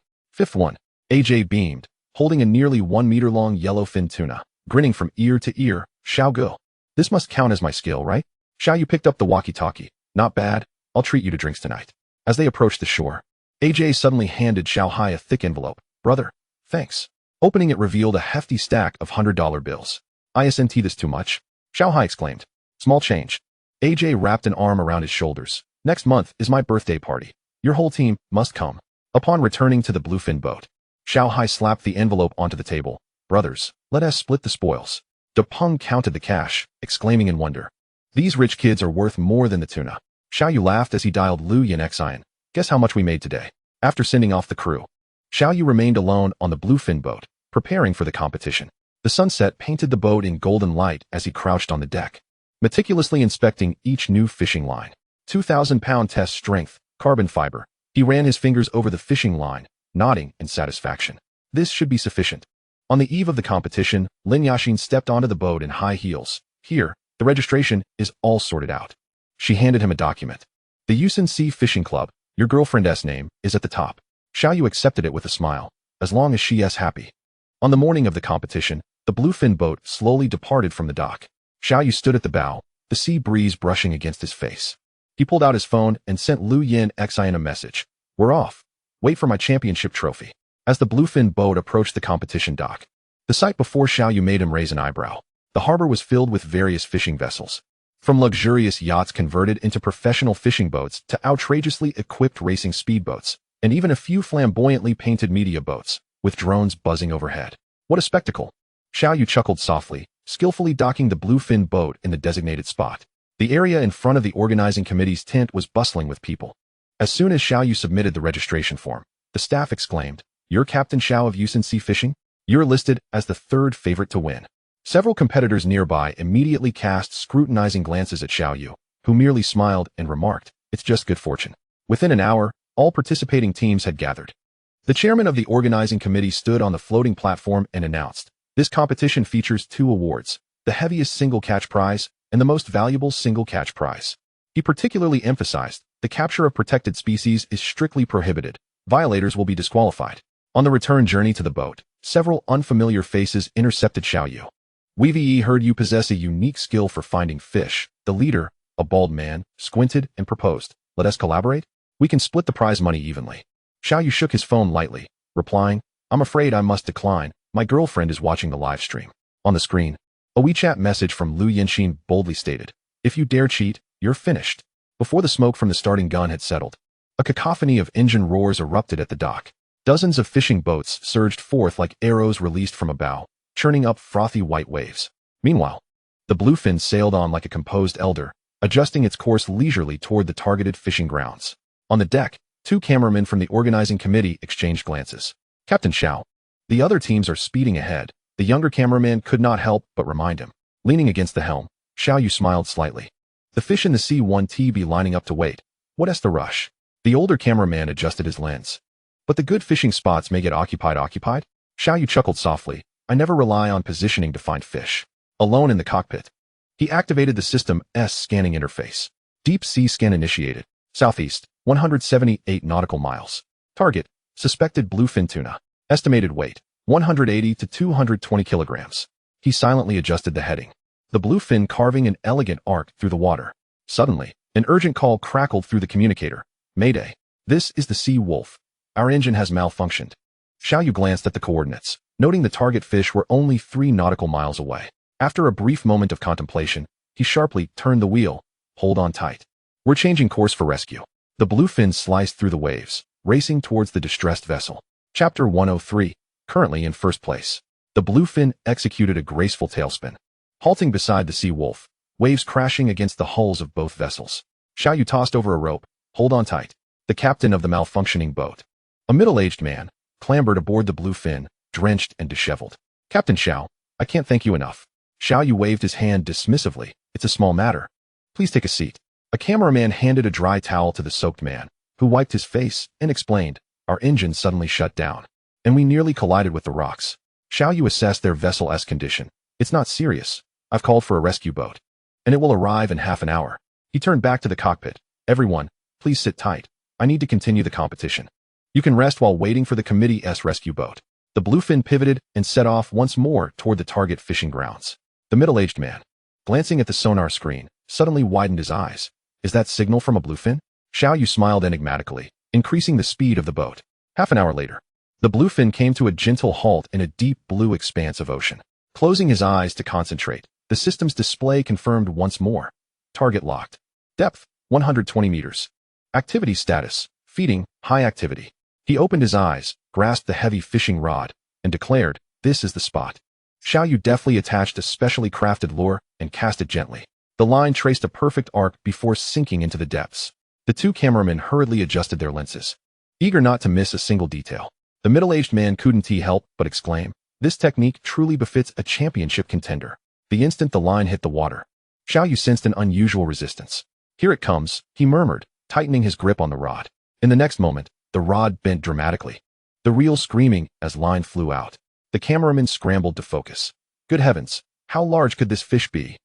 AJ beamed, holding a nearly 1 meter long yellowfin tuna, grinning from ear to ear. Xiao Gu. This must count as my skill, right? Xiao Yu picked up the walkie-talkie. Not bad. I'll treat you to drinks tonight. As they approached the shore, AJ suddenly handed Xiao Hai a thick envelope. Brother, thanks. Opening it revealed a hefty stack of $100 bills. Isn't this too much? Xiao Hai exclaimed. Small change. AJ wrapped an arm around his shoulders. Next month is my birthday party. Your whole team must come. Upon returning to the bluefin boat, Xiao Hai slapped the envelope onto the table. Brothers, let us split the spoils. De Peng counted the cash, exclaiming in wonder. These rich kids are worth more than the tuna. Xiao Yu laughed as he dialed Lu Yin Xian. Guess how much we made today? After sending off the crew, Xiao Yu remained alone on the bluefin boat, preparing for the competition. The sunset painted the boat in golden light as he crouched on the deck, meticulously inspecting each new fishing line. 2,000-pound test strength, carbon fiber. He ran his fingers over the fishing line, nodding in satisfaction. This should be sufficient. On the eve of the competition, Lin Yaxin stepped onto the boat in high heels. Here, the registration is all sorted out. She handed him a document. The Yusen Sea Fishing Club, your girlfriend's name, is at the top. Xiao Yu accepted it with a smile, as long as she is happy. On the morning of the competition, the bluefin boat slowly departed from the dock. Xiao Yu stood at the bow, the sea breeze brushing against his face. He pulled out his phone and sent Lu Yin Xian a message. We're off. Wait for my championship trophy. As the bluefin boat approached the competition dock, the sight before Xiao Yu made him raise an eyebrow. The harbor was filled with various fishing vessels, from luxurious yachts converted into professional fishing boats to outrageously equipped racing speedboats, and even a few flamboyantly painted media boats, with drones buzzing overhead. What a spectacle! Xiao Yu chuckled softly, skillfully docking the bluefin boat in the designated spot. The area in front of the organizing committee's tent was bustling with people. As soon as Xiao Yu submitted the registration form, the staff exclaimed, "You're Captain Xiao of Yusen Sea Fishing? You're listed as the third favorite to win." Several competitors nearby immediately cast scrutinizing glances at Xiao Yu, who merely smiled and remarked, "It's just good fortune." Within an hour, all participating teams had gathered. The chairman of the organizing committee stood on the floating platform and announced, "This competition features 2 awards, the heaviest single catch prize and the most valuable single catch prize." He particularly emphasized, the capture of protected species is strictly prohibited. Violators will be disqualified. On the return journey to the boat, several unfamiliar faces intercepted Xiao Yu. "We've heard you possess a unique skill for finding fish." The leader, a bald man, squinted and proposed, "Let us collaborate? We can split the prize money evenly." Xiao Yu shook his phone lightly, replying, "I'm afraid I must decline. My girlfriend is watching the live stream." On the screen, a WeChat message from Lu Yinxin boldly stated, "If you dare cheat, you're finished." Before the smoke from the starting gun had settled, a cacophony of engine roars erupted at the dock. Dozens of fishing boats surged forth like arrows released from a bow, churning up frothy white waves. Meanwhile, the bluefin sailed on like a composed elder, adjusting its course leisurely toward the targeted fishing grounds. On the deck, 2 cameramen from the organizing committee exchanged glances. "Captain Xiao, the other teams are speeding ahead." The younger cameraman could not help but remind him. Leaning against the helm, Xiao Yu smiled slightly. "The fish in the sea won't be lining up to wait. What's the rush?" The older cameraman adjusted his lens. "But the good fishing spots may get occupied. Xiao Yu chuckled softly. "I never rely on positioning to find fish." Alone in the cockpit, he activated the system's scanning interface. Deep sea scan initiated. Southeast, 178 nautical miles. Target, suspected bluefin tuna. Estimated weight, 180 to 220 kilograms. He silently adjusted the heading. The bluefin carving an elegant arc through the water. Suddenly, an urgent call crackled through the communicator. "Mayday. This is the Sea Wolf. Our engine has malfunctioned." Xiao Yu glanced at the coordinates, noting the target fish were only 3 nautical miles away. After a brief moment of contemplation, he sharply turned the wheel. "Hold on tight. We're changing course for rescue." The bluefin sliced through the waves, racing towards the distressed vessel. Chapter 103, currently in first place. The bluefin executed a graceful tailspin, halting beside the Sea Wolf, waves crashing against the hulls of both vessels. Xiao Yu tossed over a rope. "Hold on tight." The captain of the malfunctioning boat, a middle-aged man, clambered aboard the bluefin, drenched and disheveled. "Captain Xiao, I can't thank you enough." Xiao Yu waved his hand dismissively. "It's a small matter. Please take a seat." A cameraman handed a dry towel to the soaked man, who wiped his face and explained, "Our engine suddenly shut down, and we nearly collided with the rocks." Xiao Yu assessed their vessel's condition. "It's not serious. I've called for a rescue boat, and it will arrive in half an hour." He turned back to the cockpit. "Everyone, please sit tight. I need to continue the competition. You can rest while waiting for the committee's rescue boat." The bluefin pivoted and set off once more toward the target fishing grounds. The middle-aged man, glancing at the sonar screen, suddenly widened his eyes. "Is that signal from a bluefin?" Xiao Yu smiled enigmatically, increasing the speed of the boat. Half an hour later, the bluefin came to a gentle halt in a deep blue expanse of ocean. Closing his eyes to concentrate, the system's display confirmed once more. Target locked. Depth, 120 meters. Activity status, feeding, high activity. He opened his eyes, grasped the heavy fishing rod, and declared, "This is the spot." Xiao Yu deftly attached a specially crafted lure and cast it gently. The line traced a perfect arc before sinking into the depths. The two cameramen hurriedly adjusted their lenses, eager not to miss a single detail. The middle-aged man couldn't help but exclaim, "This technique truly befits a championship contender." The instant the line hit the water, Xiao Yu sensed an unusual resistance. "Here it comes," he murmured, tightening his grip on the rod. In the next moment, the rod bent dramatically, the reel screaming as line flew out. The cameraman scrambled to focus. Good heavens, how large could this fish be?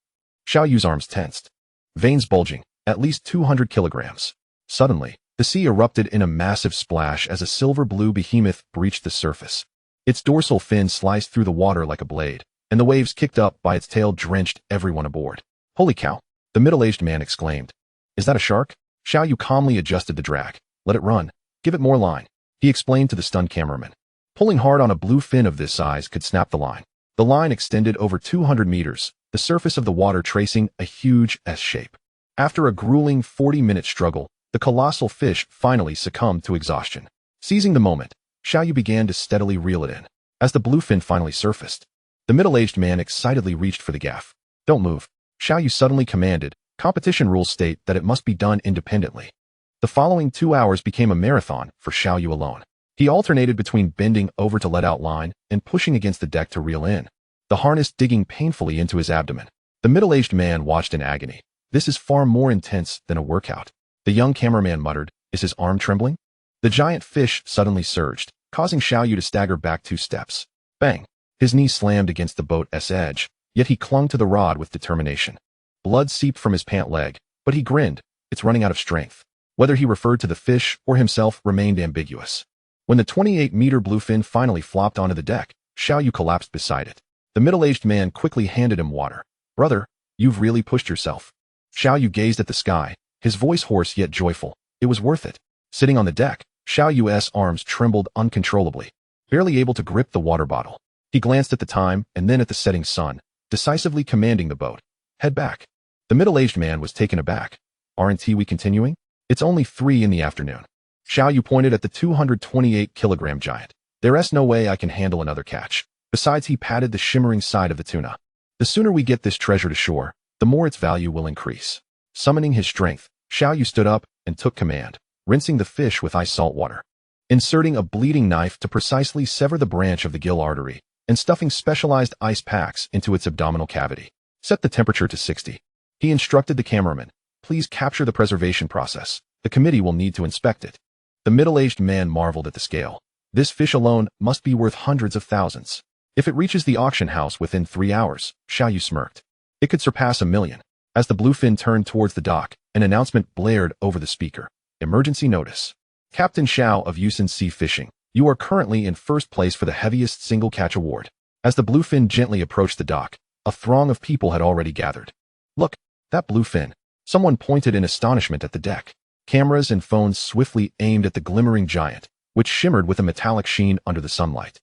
Xiao Yu's arms tensed, veins bulging, at least 200 kilograms. Suddenly, the sea erupted in a massive splash as a silver-blue behemoth breached the surface. Its dorsal fin sliced through the water like a blade, and the waves kicked up by its tail drenched everyone aboard. "Holy cow!" the middle-aged man exclaimed. "Is that a shark?" Xiao Yu calmly adjusted the drag. "Let it run. Give it more line," he explained to the stunned cameraman. Pulling hard on a blue fin of this size could snap the line. The line extended over 200 meters, the surface of the water tracing a huge S shape. After a grueling 40-minute struggle, the colossal fish finally succumbed to exhaustion. Seizing the moment, Xiao Yu began to steadily reel it in. As the bluefin finally surfaced, the middle-aged man excitedly reached for the gaff. "Don't move," Xiao Yu suddenly commanded. Competition rules state that it must be done independently. The following 2 hours became a marathon for Xiao Yu alone. He alternated between bending over to let out line and pushing against the deck to reel in, the harness digging painfully into his abdomen. The middle-aged man watched in agony. "This is far more intense than a workout," the young cameraman muttered. "Is his arm trembling?" The giant fish suddenly surged, causing Xiao Yu to stagger back 2 steps. Bang! His knee slammed against the boat's edge, yet he clung to the rod with determination. Blood seeped from his pant leg, but he grinned. "It's running out of strength." Whether he referred to the fish or himself remained ambiguous. When the 28-meter bluefin finally flopped onto the deck, Xiao Yu collapsed beside it. The middle-aged man quickly handed him water. "Brother, you've really pushed yourself." Xiao Yu gazed at the sky, his voice hoarse yet joyful. It was worth it. Sitting on the deck, Xiao Yu's arms trembled uncontrollably, barely able to grip the water bottle. He glanced at the time and then at the setting sun, decisively commanding the boat. "Head back." The middle-aged man was taken aback. "Aren't we continuing? It's only 3 in the afternoon." Xiao Yu pointed at the 228-kilogram giant. "There's no way I can handle another catch." Besides, he patted the shimmering side of the tuna. "The sooner we get this treasure to shore, the more its value will increase." Summoning his strength, Xiao Yu stood up and took command, rinsing the fish with ice salt water, inserting a bleeding knife to precisely sever the branch of the gill artery, and stuffing specialized ice packs into its abdominal cavity. "Set the temperature to 60. He instructed the cameraman. "Please capture the preservation process. The committee will need to inspect it." The middle-aged man marveled at the scale. This fish alone must be worth hundreds of thousands. If it reaches the auction house within 3 hours, Xiao Yu smirked. It could surpass $1 million. As the bluefin turned towards the dock, an announcement blared over the speaker. "Emergency notice. Captain Xiao of Yusen Sea Fishing, you are currently in first place for the heaviest single catch award." As the bluefin gently approached the dock, a throng of people had already gathered. "Look, that bluefin." Someone pointed in astonishment at the deck. Cameras and phones swiftly aimed at the glimmering giant, which shimmered with a metallic sheen under the sunlight,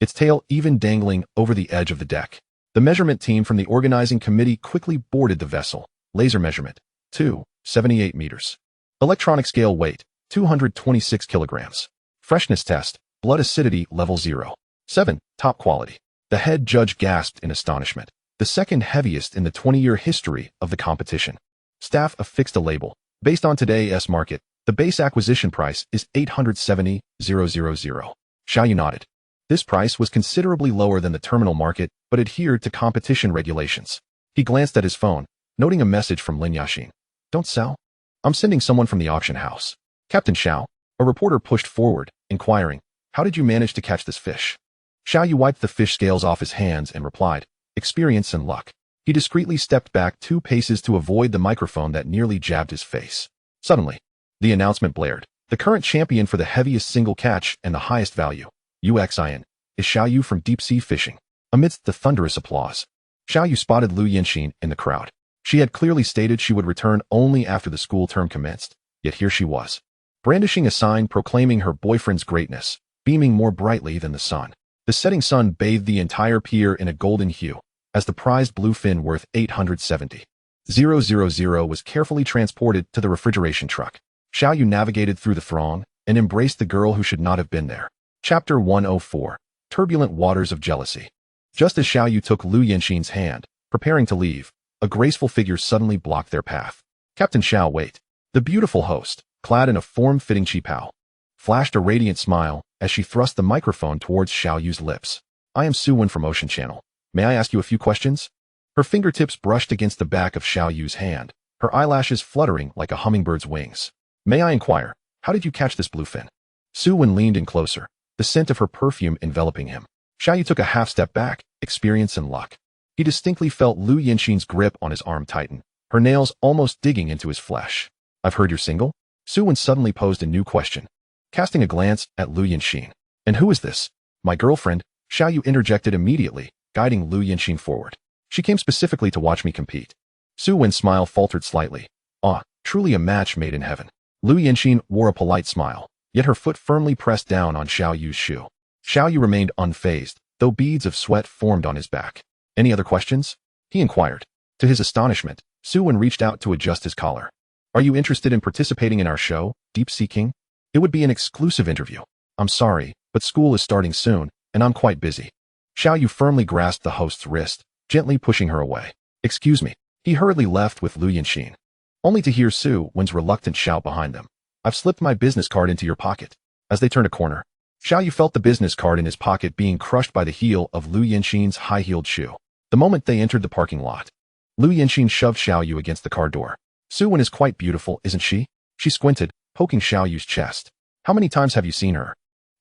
its tail even dangling over the edge of the deck. The measurement team from the organizing committee quickly boarded the vessel. Laser measurement, 278 meters. Electronic scale weight, 226 kilograms. Freshness test, blood acidity level 0. 7, top quality. The head judge gasped in astonishment. The second heaviest in the 20-year history of the competition. Staff affixed a label. Based on today's market, the base acquisition price is 870,000. Xiao Yu nodded. This price was considerably lower than the terminal market, but adhered to competition regulations. He glanced at his phone, noting a message from Lin Yashin. "Don't sell? I'm sending someone from the auction house." "Captain Xiao," a reporter pushed forward, inquiring, "How did you manage to catch this fish?" Xiao Yu wiped the fish scales off his hands and replied, "Experience and luck." He discreetly stepped back 2 paces to avoid the microphone that nearly jabbed his face. Suddenly, the announcement blared. The current champion for the heaviest single catch and the highest value, UXIN, is Xiao Yu from Deep Sea Fishing. Amidst the thunderous applause, Xiao Yu spotted Lu Yanxin in the crowd. She had clearly stated she would return only after the school term commenced, yet here she was, brandishing a sign proclaiming her boyfriend's greatness, beaming more brightly than the sun. The setting sun bathed the entire pier in a golden hue, as the prized bluefin worth 870 000 was carefully transported to the refrigeration truck. Xiao Yu navigated through the throng and embraced the girl who should not have been there. Chapter 104. Turbulent Waters of Jealousy. Just as Xiao Yu took Lu Yanxin's hand, preparing to leave, a graceful figure suddenly blocked their path. Captain Xiao, wait. The beautiful host, clad in a form-fitting qipao, flashed a radiant smile as she thrust the microphone towards Xiao Yu's lips. I am Su Wen from Ocean Channel. May I ask you a few questions? Her fingertips brushed against the back of Xiao Yu's hand, her eyelashes fluttering like a hummingbird's wings. May I inquire, how did you catch this bluefin? Su Wen leaned in closer, the scent of her perfume enveloping him. Xiao Yu took a half step back, experience and luck. He distinctly felt Lu Yanxin's grip on his arm tighten, her nails almost digging into his flesh. I've heard you're single? Su Wen suddenly posed a new question, casting a glance at Lu Yanxin. And who is this? My girlfriend, Xiao Yu interjected immediately, guiding Lu Yanxin forward. She came specifically to watch me compete. Su Wen's smile faltered slightly. Ah, truly a match made in heaven. Lu Yanxin wore a polite smile, yet her foot firmly pressed down on Xiao Yu's shoe. Xiao Yu remained unfazed, though beads of sweat formed on his back. Any other questions? He inquired. To his astonishment, Su Wen reached out to adjust his collar. Are you interested in participating in our show, Deep Sea King? It would be an exclusive interview. I'm sorry, but school is starting soon, and I'm quite busy. Xiao Yu firmly grasped the host's wrist, gently pushing her away. Excuse me. He hurriedly left with Lu Yanxin, only to hear Su Wen's reluctant shout behind them. I've slipped my business card into your pocket. As they turned a corner, Xiao Yu felt the business card in his pocket being crushed by the heel of Lu Yanxin's high-heeled shoe. The moment they entered the parking lot, Lu Yanxin shoved Xiao Yu against the car door. Su Wen is quite beautiful, isn't she? She squinted, poking Xiao Yu's chest. How many times have you seen her?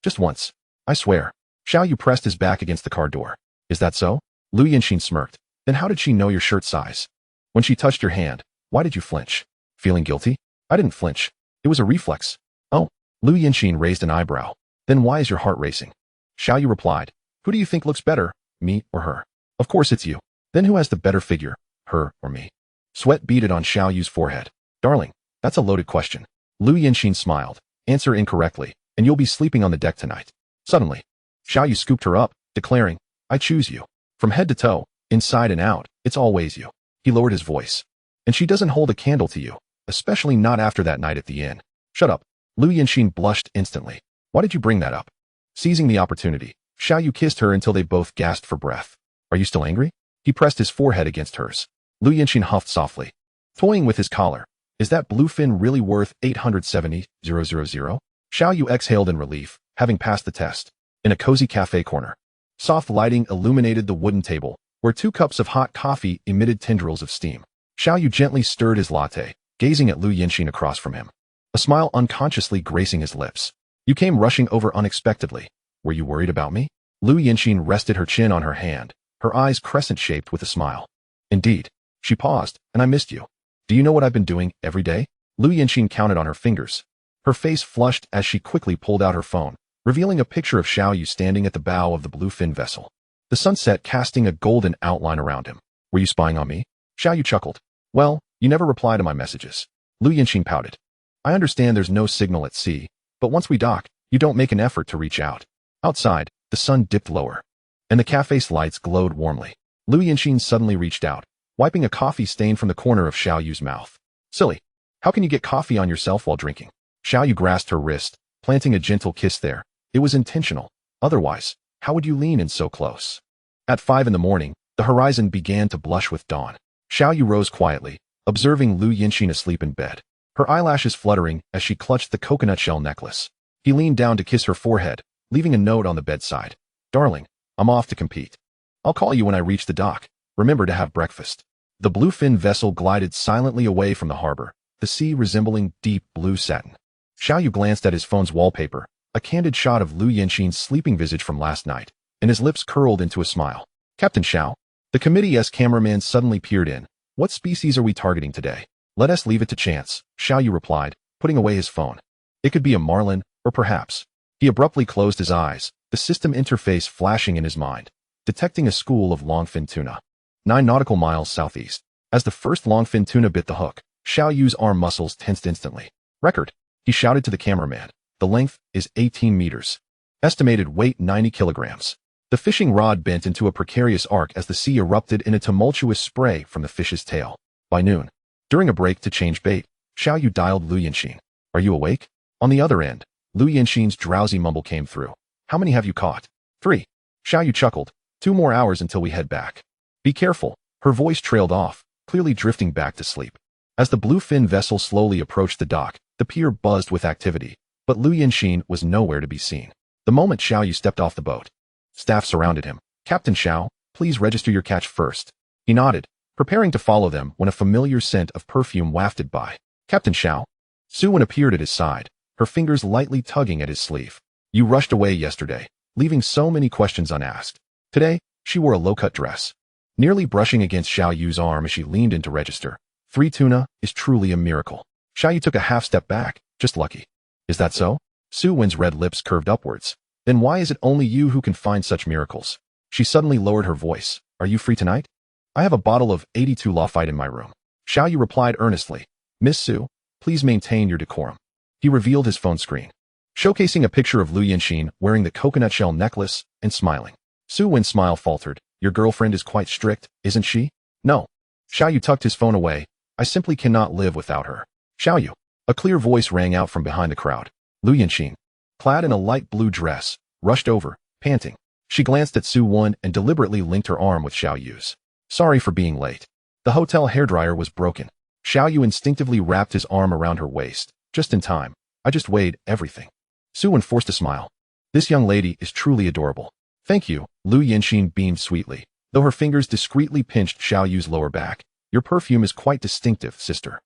Just once. I swear. Xiao Yu pressed his back against the car door. Is that so? Lu Yanxin smirked. Then how did she know your shirt size? When she touched your hand, why did you flinch? Feeling guilty? I didn't flinch. It was a reflex. Oh. Lu Yanxin raised an eyebrow. Then why is your heart racing? Xiao Yu replied. Who do you think looks better, me or her? Of course it's you. Then who has the better figure, her or me? Sweat beaded on Xiao Yu's forehead. Darling, that's a loaded question. Lu Yanxin smiled. Answer incorrectly, and you'll be sleeping on the deck tonight. Suddenly, Xiao Yu scooped her up, declaring, I choose you. From head to toe, inside and out, it's always you. He lowered his voice. And she doesn't hold a candle to you, especially not after that night at the inn. Shut up. Lu Yanxin blushed instantly. Why did you bring that up? Seizing the opportunity, Xiao Yu kissed her until they both gasped for breath. Are you still angry? He pressed his forehead against hers. Lu Yanxin huffed softly, toying with his collar. Is that bluefin really worth 870,000? Xiao Yu exhaled in relief, having passed the test. In a cozy cafe corner, soft lighting illuminated the wooden table, where 2 cups of hot coffee emitted tendrils of steam. Xiao Yu gently stirred his latte, gazing at Lu Yanxin across from him, a smile unconsciously gracing his lips. You came rushing over unexpectedly. Were you worried about me? Lu Yanxin rested her chin on her hand, her eyes crescent-shaped with a smile. Indeed. She paused, and I missed you. Do you know what I've been doing every day? Lu Yanxin counted on her fingers. Her face flushed as she quickly pulled out her phone, revealing a picture of Xiao Yu standing at the bow of the bluefin vessel, the sunset casting a golden outline around him. Were you spying on me? Xiao Yu chuckled. Well, you never reply to my messages. Lu Yanxin pouted. I understand there's no signal at sea, but once we dock, you don't make an effort to reach out. Outside, the sun dipped lower, and the cafe's lights glowed warmly. Lu Yanxin suddenly reached out, wiping a coffee stain from the corner of Xiao Yu's mouth. Silly. How can you get coffee on yourself while drinking? Xiao Yu grasped her wrist, planting a gentle kiss there. It was intentional. Otherwise, how would you lean in so close? At 5 in the morning, the horizon began to blush with dawn. Xiao Yu rose quietly, observing Lu Yanxin asleep in bed, her eyelashes fluttering as she clutched the coconut shell necklace. He leaned down to kiss her forehead, leaving a note on the bedside. Darling, I'm off to compete. I'll call you when I reach the dock. Remember to have breakfast. The bluefin vessel glided silently away from the harbor, the sea resembling deep blue satin. Xiao Yu glanced at his phone's wallpaper, a candid shot of Lu Yanxin's sleeping visage from last night, and his lips curled into a smile. Captain Xiao. The committee's cameraman suddenly peered in. What species are we targeting today? Let us leave it to chance, Xiao Yu replied, putting away his phone. It could be a marlin, or perhaps. He abruptly closed his eyes, the system interface flashing in his mind, detecting a school of longfin tuna. 9 nautical miles southeast. As the first longfin tuna bit the hook, Xiao Yu's arm muscles tensed instantly. Record, he shouted to the cameraman. The length is 18 meters. Estimated weight 90 kilograms. The fishing rod bent into a precarious arc as the sea erupted in a tumultuous spray from the fish's tail. By noon, during a break to change bait, Xiao Yu dialed Lu Yanxin. Are you awake? On the other end, Lu Yanxin's drowsy mumble came through. How many have you caught? 3. Xiao Yu chuckled. 2 more hours until we head back. Be careful. Her voice trailed off, clearly drifting back to sleep. As the bluefin vessel slowly approached the dock, the pier buzzed with activity, but Lu Yanxin was nowhere to be seen. The moment Xiao Yu stepped off the boat, staff surrounded him. Captain Xiao, please register your catch first. He nodded, preparing to follow them when a familiar scent of perfume wafted by. Captain Xiao? Su Wen appeared at his side, her fingers lightly tugging at his sleeve. You rushed away yesterday, leaving so many questions unasked. Today, she wore a low-cut dress, nearly brushing against Xiao Yu's arm as she leaned in to register. 3 tuna is truly a miracle. Xiao Yu took a half step back, just lucky. Is that so? Su Wen's red lips curved upwards. Then why is it only you who can find such miracles? She suddenly lowered her voice. Are you free tonight? I have a bottle of 82 Lafite in my room. Xiao Yu replied earnestly. Miss Su, please maintain your decorum. He revealed his phone screen, showcasing a picture of Lu Yanxin wearing the coconut shell necklace and smiling. Su Wen's smile faltered. Your girlfriend is quite strict, isn't she? No. Xiao Yu tucked his phone away. I simply cannot live without her. Xiao Yu. A clear voice rang out from behind the crowd. Lu Yanxin, clad in a light blue dress, rushed over, panting. She glanced at Su Wen and deliberately linked her arm with Xiao Yu's. Sorry for being late. The hotel hairdryer was broken. Xiao Yu instinctively wrapped his arm around her waist. Just in time. I just weighed everything. Su Wen forced a smile. This young lady is truly adorable. Thank you. Lu Yanxin beamed sweetly, though her fingers discreetly pinched Xiao Yu's lower back. Your perfume is quite distinctive, sister.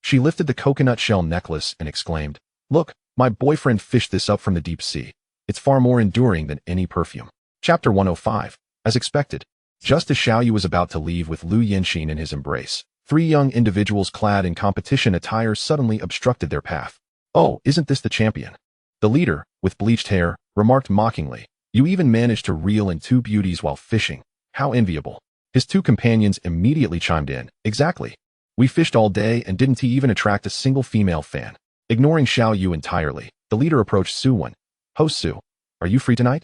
She lifted the coconut shell necklace and exclaimed, Look, my boyfriend fished this up from the deep sea. It's far more enduring than any perfume. Chapter 105. As expected, just as Xiao Yu was about to leave with Lu Yanxin in his embrace, 3 young individuals clad in competition attire suddenly obstructed their path. Oh, isn't this the champion? The leader, with bleached hair, remarked mockingly. You even managed to reel in 2 beauties while fishing. How enviable. His 2 companions immediately chimed in. Exactly. We fished all day and didn't even attract a single female fan. Ignoring Xiao Yu entirely, the leader approached Su Wen. Host Su, are you free tonight?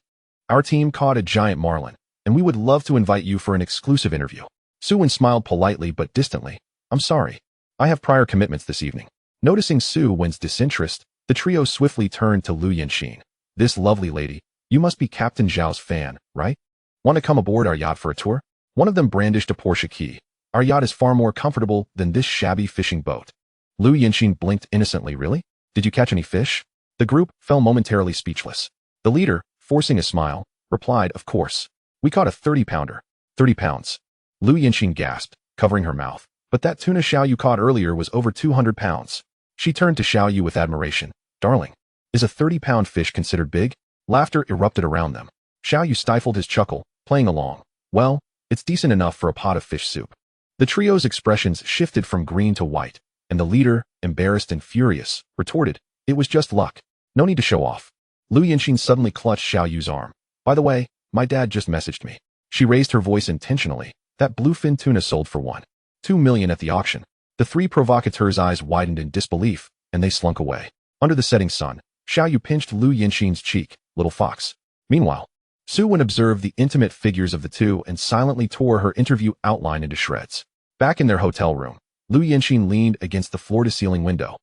Our team caught a giant marlin, and we would love to invite you for an exclusive interview. Su Wen smiled politely but distantly. I'm sorry. I have prior commitments this evening. Noticing Su Wen's disinterest, the trio swiftly turned to Lu Yanxin. This lovely lady, you must be Captain Zhao's fan, right? Want to come aboard our yacht for a tour? One of them brandished a Porsche key. Our yacht is far more comfortable than this shabby fishing boat. Lu Yanxin blinked innocently. Really? Did you catch any fish? The group fell momentarily speechless. The leader, forcing a smile, replied, Of course. We caught a 30-pounder. 30 pounds. Lu Yanxin gasped, covering her mouth. But that tuna Xiao Yu caught earlier was over 200 pounds. She turned to Xiao Yu with admiration. Darling, is a 30-pound fish considered big? Laughter erupted around them. Xiao Yu stifled his chuckle, playing along. Well, it's decent enough for a pot of fish soup. The trio's expressions shifted from green to white, and the leader, embarrassed and furious, retorted, It was just luck. No need to show off. Lu Yanxin suddenly clutched Xiao Yu's arm. By the way, my dad just messaged me. She raised her voice intentionally. That bluefin tuna sold for $1.2 million at the auction. The 3 provocateurs' eyes widened in disbelief, and they slunk away. Under the setting sun, Xiao Yu pinched Lu Yanxin's cheek. Little fox. Meanwhile, Su Wen observed the intimate figures of the 2 and silently tore her interview outline into shreds. Back in their hotel room, Lu Yanxin leaned against the floor-to-ceiling window,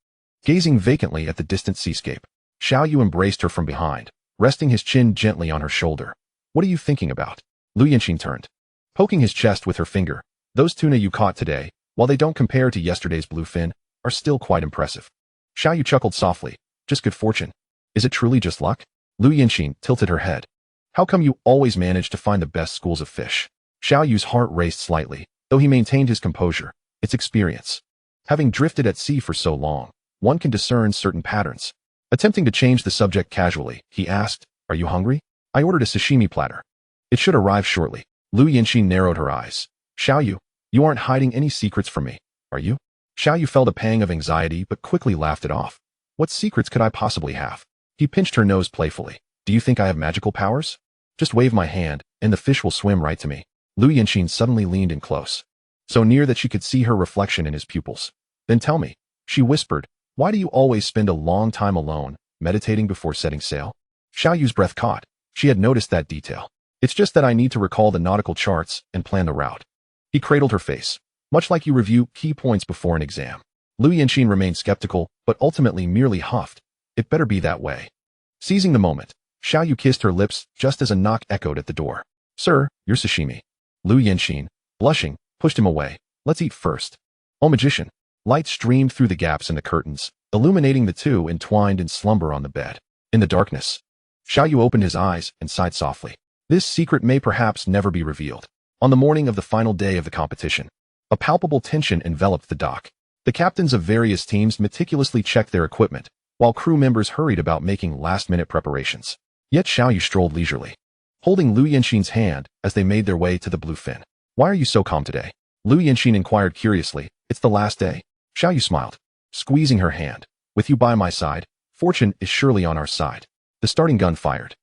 gazing vacantly at the distant seascape. Xiao Yu embraced her from behind, resting his chin gently on her shoulder. What are you thinking about? Lu Yanxin turned, poking his chest with her finger. Those tuna you caught today, while they don't compare to yesterday's bluefin, are still quite impressive. Xiao Yu chuckled softly. Just good fortune. Is it truly just luck? Lu Yanxin tilted her head. How come you always manage to find the best schools of fish? Xiao Yu's heart raced slightly, though he maintained his composure. It's experience. Having drifted at sea for so long, one can discern certain patterns. Attempting to change the subject casually, he asked, Are you hungry? I ordered a sashimi platter. It should arrive shortly. Lu Yanxin narrowed her eyes. Xiao Yu, you aren't hiding any secrets from me, are you? Xiao Yu felt a pang of anxiety but quickly laughed it off. What secrets could I possibly have? He pinched her nose playfully. Do you think I have magical powers? Just wave my hand, and the fish will swim right to me. Lu Yanxin suddenly leaned in close, so near that she could see her reflection in his pupils. Then tell me, she whispered, why do you always spend a long time alone, meditating before setting sail? Xiao Yu's breath caught. She had noticed that detail. It's just that I need to recall the nautical charts and plan the route. He cradled her face. much like you review key points before an exam. Lu Yanqin remained skeptical, but ultimately merely huffed. It better be that way. Seizing the moment, Xiao Yu kissed her lips just as a knock echoed at the door. Sir, your sashimi. Lu Yanqin, blushing, pushed him away. Let's eat first. Oh magician. Light streamed through the gaps in the curtains, illuminating the two entwined in slumber on the bed. In the darkness, Xiao Yu opened his eyes and sighed softly. This secret may perhaps never be revealed. On the morning of the final day of the competition, a palpable tension enveloped the dock. The captains of various teams meticulously checked their equipment, while crew members hurried about making last-minute preparations. Yet Xiao Yu strolled leisurely, holding Lu Yanqin's hand as they made their way to the bluefin. Why are you so calm today? Lu Yanqin inquired curiously. It's the last day. Xiao Yu smiled, squeezing her hand. With you by my side, fortune is surely on our side. The starting gun fired,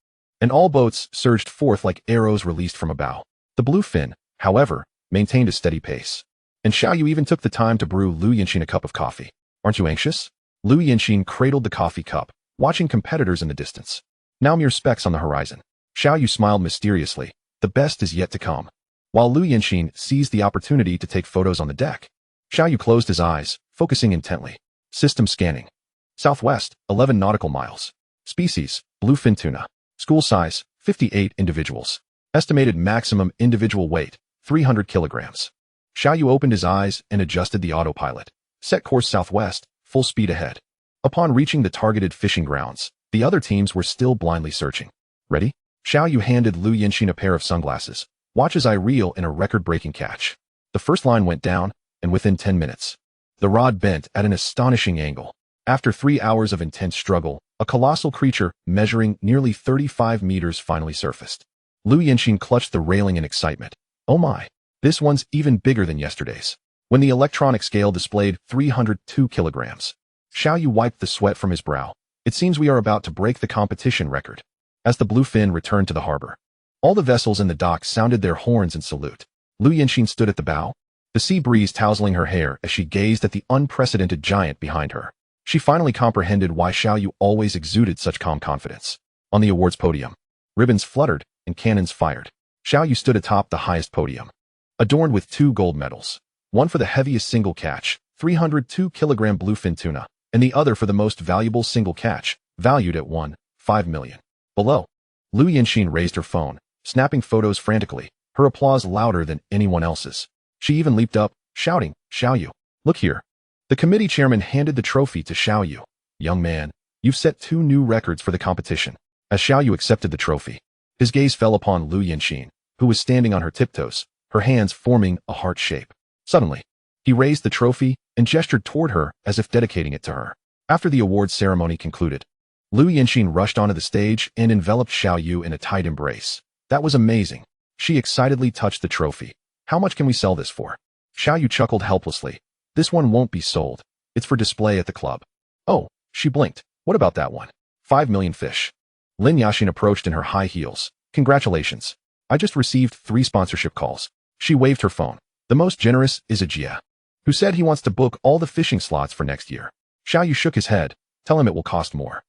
and all boats surged forth like arrows released from a bow. The bluefin, however, maintained a steady pace, and Xiao Yu even took the time to brew Lu Yanqin a cup of coffee. Aren't you anxious? Lu Yanqin cradled the coffee cup, watching competitors in the distance. Now mere specks on the horizon. Xiao Yu smiled mysteriously. The best is yet to come. While Lu Yanqin seized the opportunity to take photos on the deck, Xiao Yu closed his eyes, focusing intently. System scanning. Southwest, 11 nautical miles. Species, bluefin tuna. School size, 58 individuals. Estimated maximum individual weight, 300 kilograms. Xiao Yu opened his eyes and adjusted the autopilot. Set course southwest, full speed ahead. Upon reaching the targeted fishing grounds, the other teams were still blindly searching. Ready? Xiao Yu handed Lu Yanqin a pair of sunglasses. Watch as I reel in a record-breaking catch. The first line went down, and within 10 minutes, the rod bent at an astonishing angle. After 3 hours of intense struggle, a colossal creature measuring nearly 35 meters finally surfaced. Lu Yanqin clutched the railing in excitement. Oh my, this one's even bigger than yesterday's. When the electronic scale displayed 302 kilograms, Xiao Yu wiped the sweat from his brow. It seems we are about to break the competition record. As the bluefin returned to the harbor, all the vessels in the dock sounded their horns in salute. Lu Yanqin stood at the bow, the sea breeze tousling her hair as she gazed at the unprecedented giant behind her. She finally comprehended why Xiao Yu always exuded such calm confidence. On the awards podium, ribbons fluttered and cannons fired. Xiao Yu stood atop the highest podium, adorned with 2 gold medals, one for the heaviest single catch, 302-kilogram bluefin tuna, and the other for the most valuable single catch, valued at 1.5 million. Below, Lu Yanqin raised her phone, snapping photos frantically, her applause louder than anyone else's. She even leaped up, shouting, Xiao Yu, look here. The committee chairman handed the trophy to Xiao Yu. Young man, you've set 2 new records for the competition. As Xiao Yu accepted the trophy, his gaze fell upon Lu Yanqin, who was standing on her tiptoes, her hands forming a heart shape. Suddenly, he raised the trophy and gestured toward her as if dedicating it to her. After the awards ceremony concluded, Lu Yanqin rushed onto the stage and enveloped Xiao Yu in a tight embrace. That was amazing. She excitedly touched the trophy. How much can we sell this for? Xiao Yu chuckled helplessly. This one won't be sold. It's for display at the club. Oh, she blinked. What about that one? 5 million fish. Lin Yashin approached in her high heels. Congratulations. I just received 3 sponsorship calls. She waved her phone. The most generous is a Jia, who said he wants to book all the fishing slots for next year. Xiao Yu shook his head. Tell him it will cost more.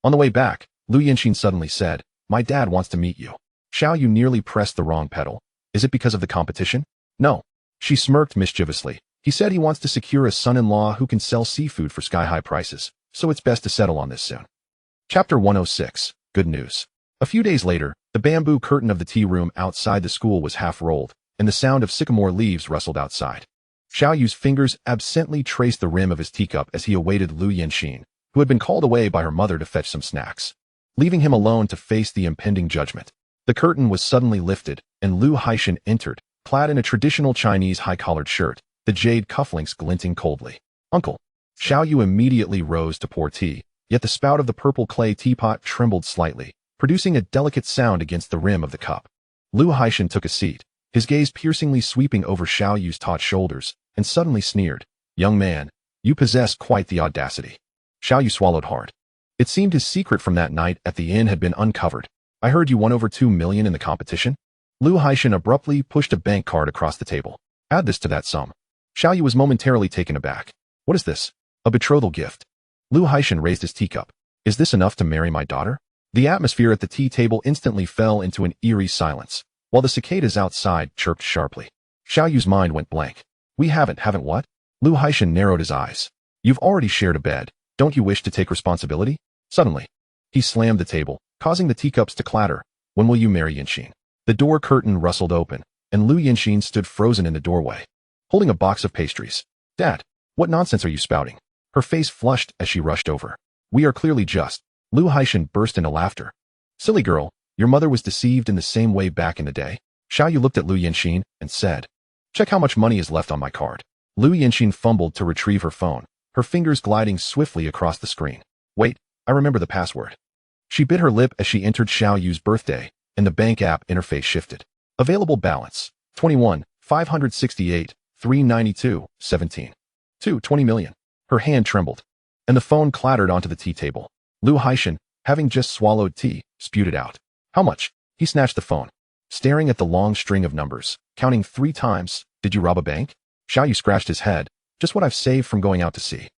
On the way back, Lu Yanqin suddenly said, my dad wants to meet you. Xiao Yu nearly pressed the wrong pedal. Is it because of the competition? No. She smirked mischievously. He said he wants to secure a son-in-law who can sell seafood for sky-high prices, so it's best to settle on this soon. Chapter 106. Good news. A few days later, the bamboo curtain of the tea room outside the school was half rolled, and the sound of sycamore leaves rustled outside. Xiao Yu's fingers absently traced the rim of his teacup as he awaited Lu Yanqin, who had been called away by her mother to fetch some snacks, leaving him alone to face the impending judgment. The curtain was suddenly lifted, and Lu Haishan entered, clad in a traditional Chinese high-collared shirt, the jade cufflinks glinting coldly. Uncle. Xiao Yu immediately rose to pour tea, yet the spout of the purple clay teapot trembled slightly, producing a delicate sound against the rim of the cup. Lu Haishan took a seat, his gaze piercingly sweeping over Xiao Yu's taut shoulders, and suddenly sneered. Young man, you possess quite the audacity. Xiao Yu swallowed hard. It seemed his secret from that night at the inn had been uncovered. I heard you won over 2 million in the competition? Lu Haishan abruptly pushed a bank card across the table. Add this to that sum. Xiao Yu was momentarily taken aback. What is this? A betrothal gift. Lu Haishan raised his teacup. Is this enough to marry my daughter? The atmosphere at the tea table instantly fell into an eerie silence, while the cicadas outside chirped sharply. Xiao Yu's mind went blank. We haven't what? Lu Haishan narrowed his eyes. You've already shared a bed. Don't you wish to take responsibility? Suddenly, he slammed the table, causing the teacups to clatter. When will you marry Yinxin? The door curtain rustled open, and Lu Yinxin stood frozen in the doorway, holding a box of pastries. Dad, what nonsense are you spouting? Her face flushed as she rushed over. We are clearly just. Lu Haishan burst into laughter. Silly girl, your mother was deceived in the same way back in the day. Xiaoyu looked at Lu Yinxin and said, check how much money is left on my card. Lu Yinxin fumbled to retrieve her phone, her fingers gliding swiftly across the screen. Wait, I remember the password. She bit her lip as she entered Xiaoyu's birthday, and the bank app interface shifted. Available balance, 21, 568, 392, 17. 20 million. Her hand trembled, and the phone clattered onto the tea table. Lu Haishan, having just swallowed tea, spewed it out. How much? He snatched the phone, staring at the long string of numbers, counting 3 times. Did you rob a bank? Xiaoyu scratched his head. Just what I've saved from going out to sea.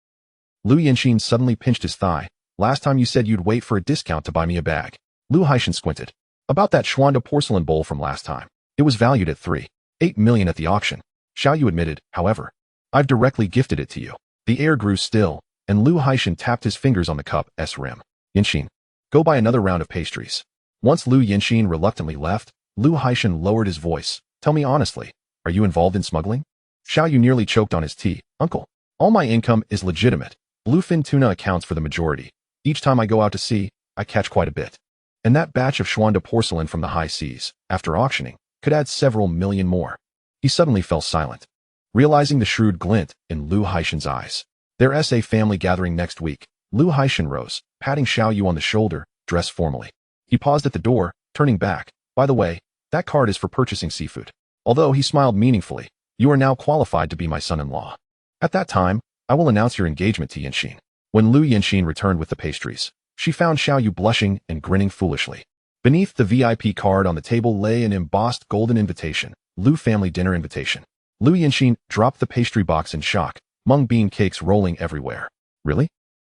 Lu Yinxin suddenly pinched his thigh. Last time you said you'd wait for a discount to buy me a bag. Lu Haishan squinted. About that Schwanda porcelain bowl from last time. It was valued at 3.8 million at the auction. Xiaoyu admitted, however. I've directly gifted it to you. The air grew still, and Lu Haishan tapped his fingers on the cup's rim. Yinxin, go buy another round of pastries. Once Lu Yinxin reluctantly left, Lu Haishan lowered his voice. Tell me honestly, are you involved in smuggling? Xiaoyu nearly choked on his tea. Uncle, all my income is legitimate. Bluefin tuna accounts for the majority. Each time I go out to sea, I catch quite a bit. And that batch of Schwanda porcelain from the high seas, after auctioning, could add several million more. He suddenly fell silent, realizing the shrewd glint in Lu Haishan's eyes. There's a family gathering next week. Lu Haishan rose, patting Xiaoyu on the shoulder, dressed formally. He paused at the door, turning back. By the way, that card is for purchasing seafood. Although he smiled meaningfully, you are now qualified to be my son-in-law. At that time, I will announce your engagement to Yinxin. When Lu Yinxin returned with the pastries, she found Xiaoyu blushing and grinning foolishly. Beneath the VIP card on the table lay an embossed golden invitation, Lu family dinner invitation. Lu Yinxin dropped the pastry box in shock, mung bean cakes rolling everywhere. Really?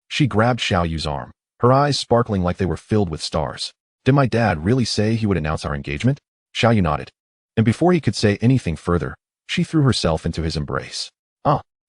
She grabbed Xiaoyu's arm, her eyes sparkling like they were filled with stars. Did my dad really say he would announce our engagement? Xiaoyu nodded. And before he could say anything further, she threw herself into his embrace.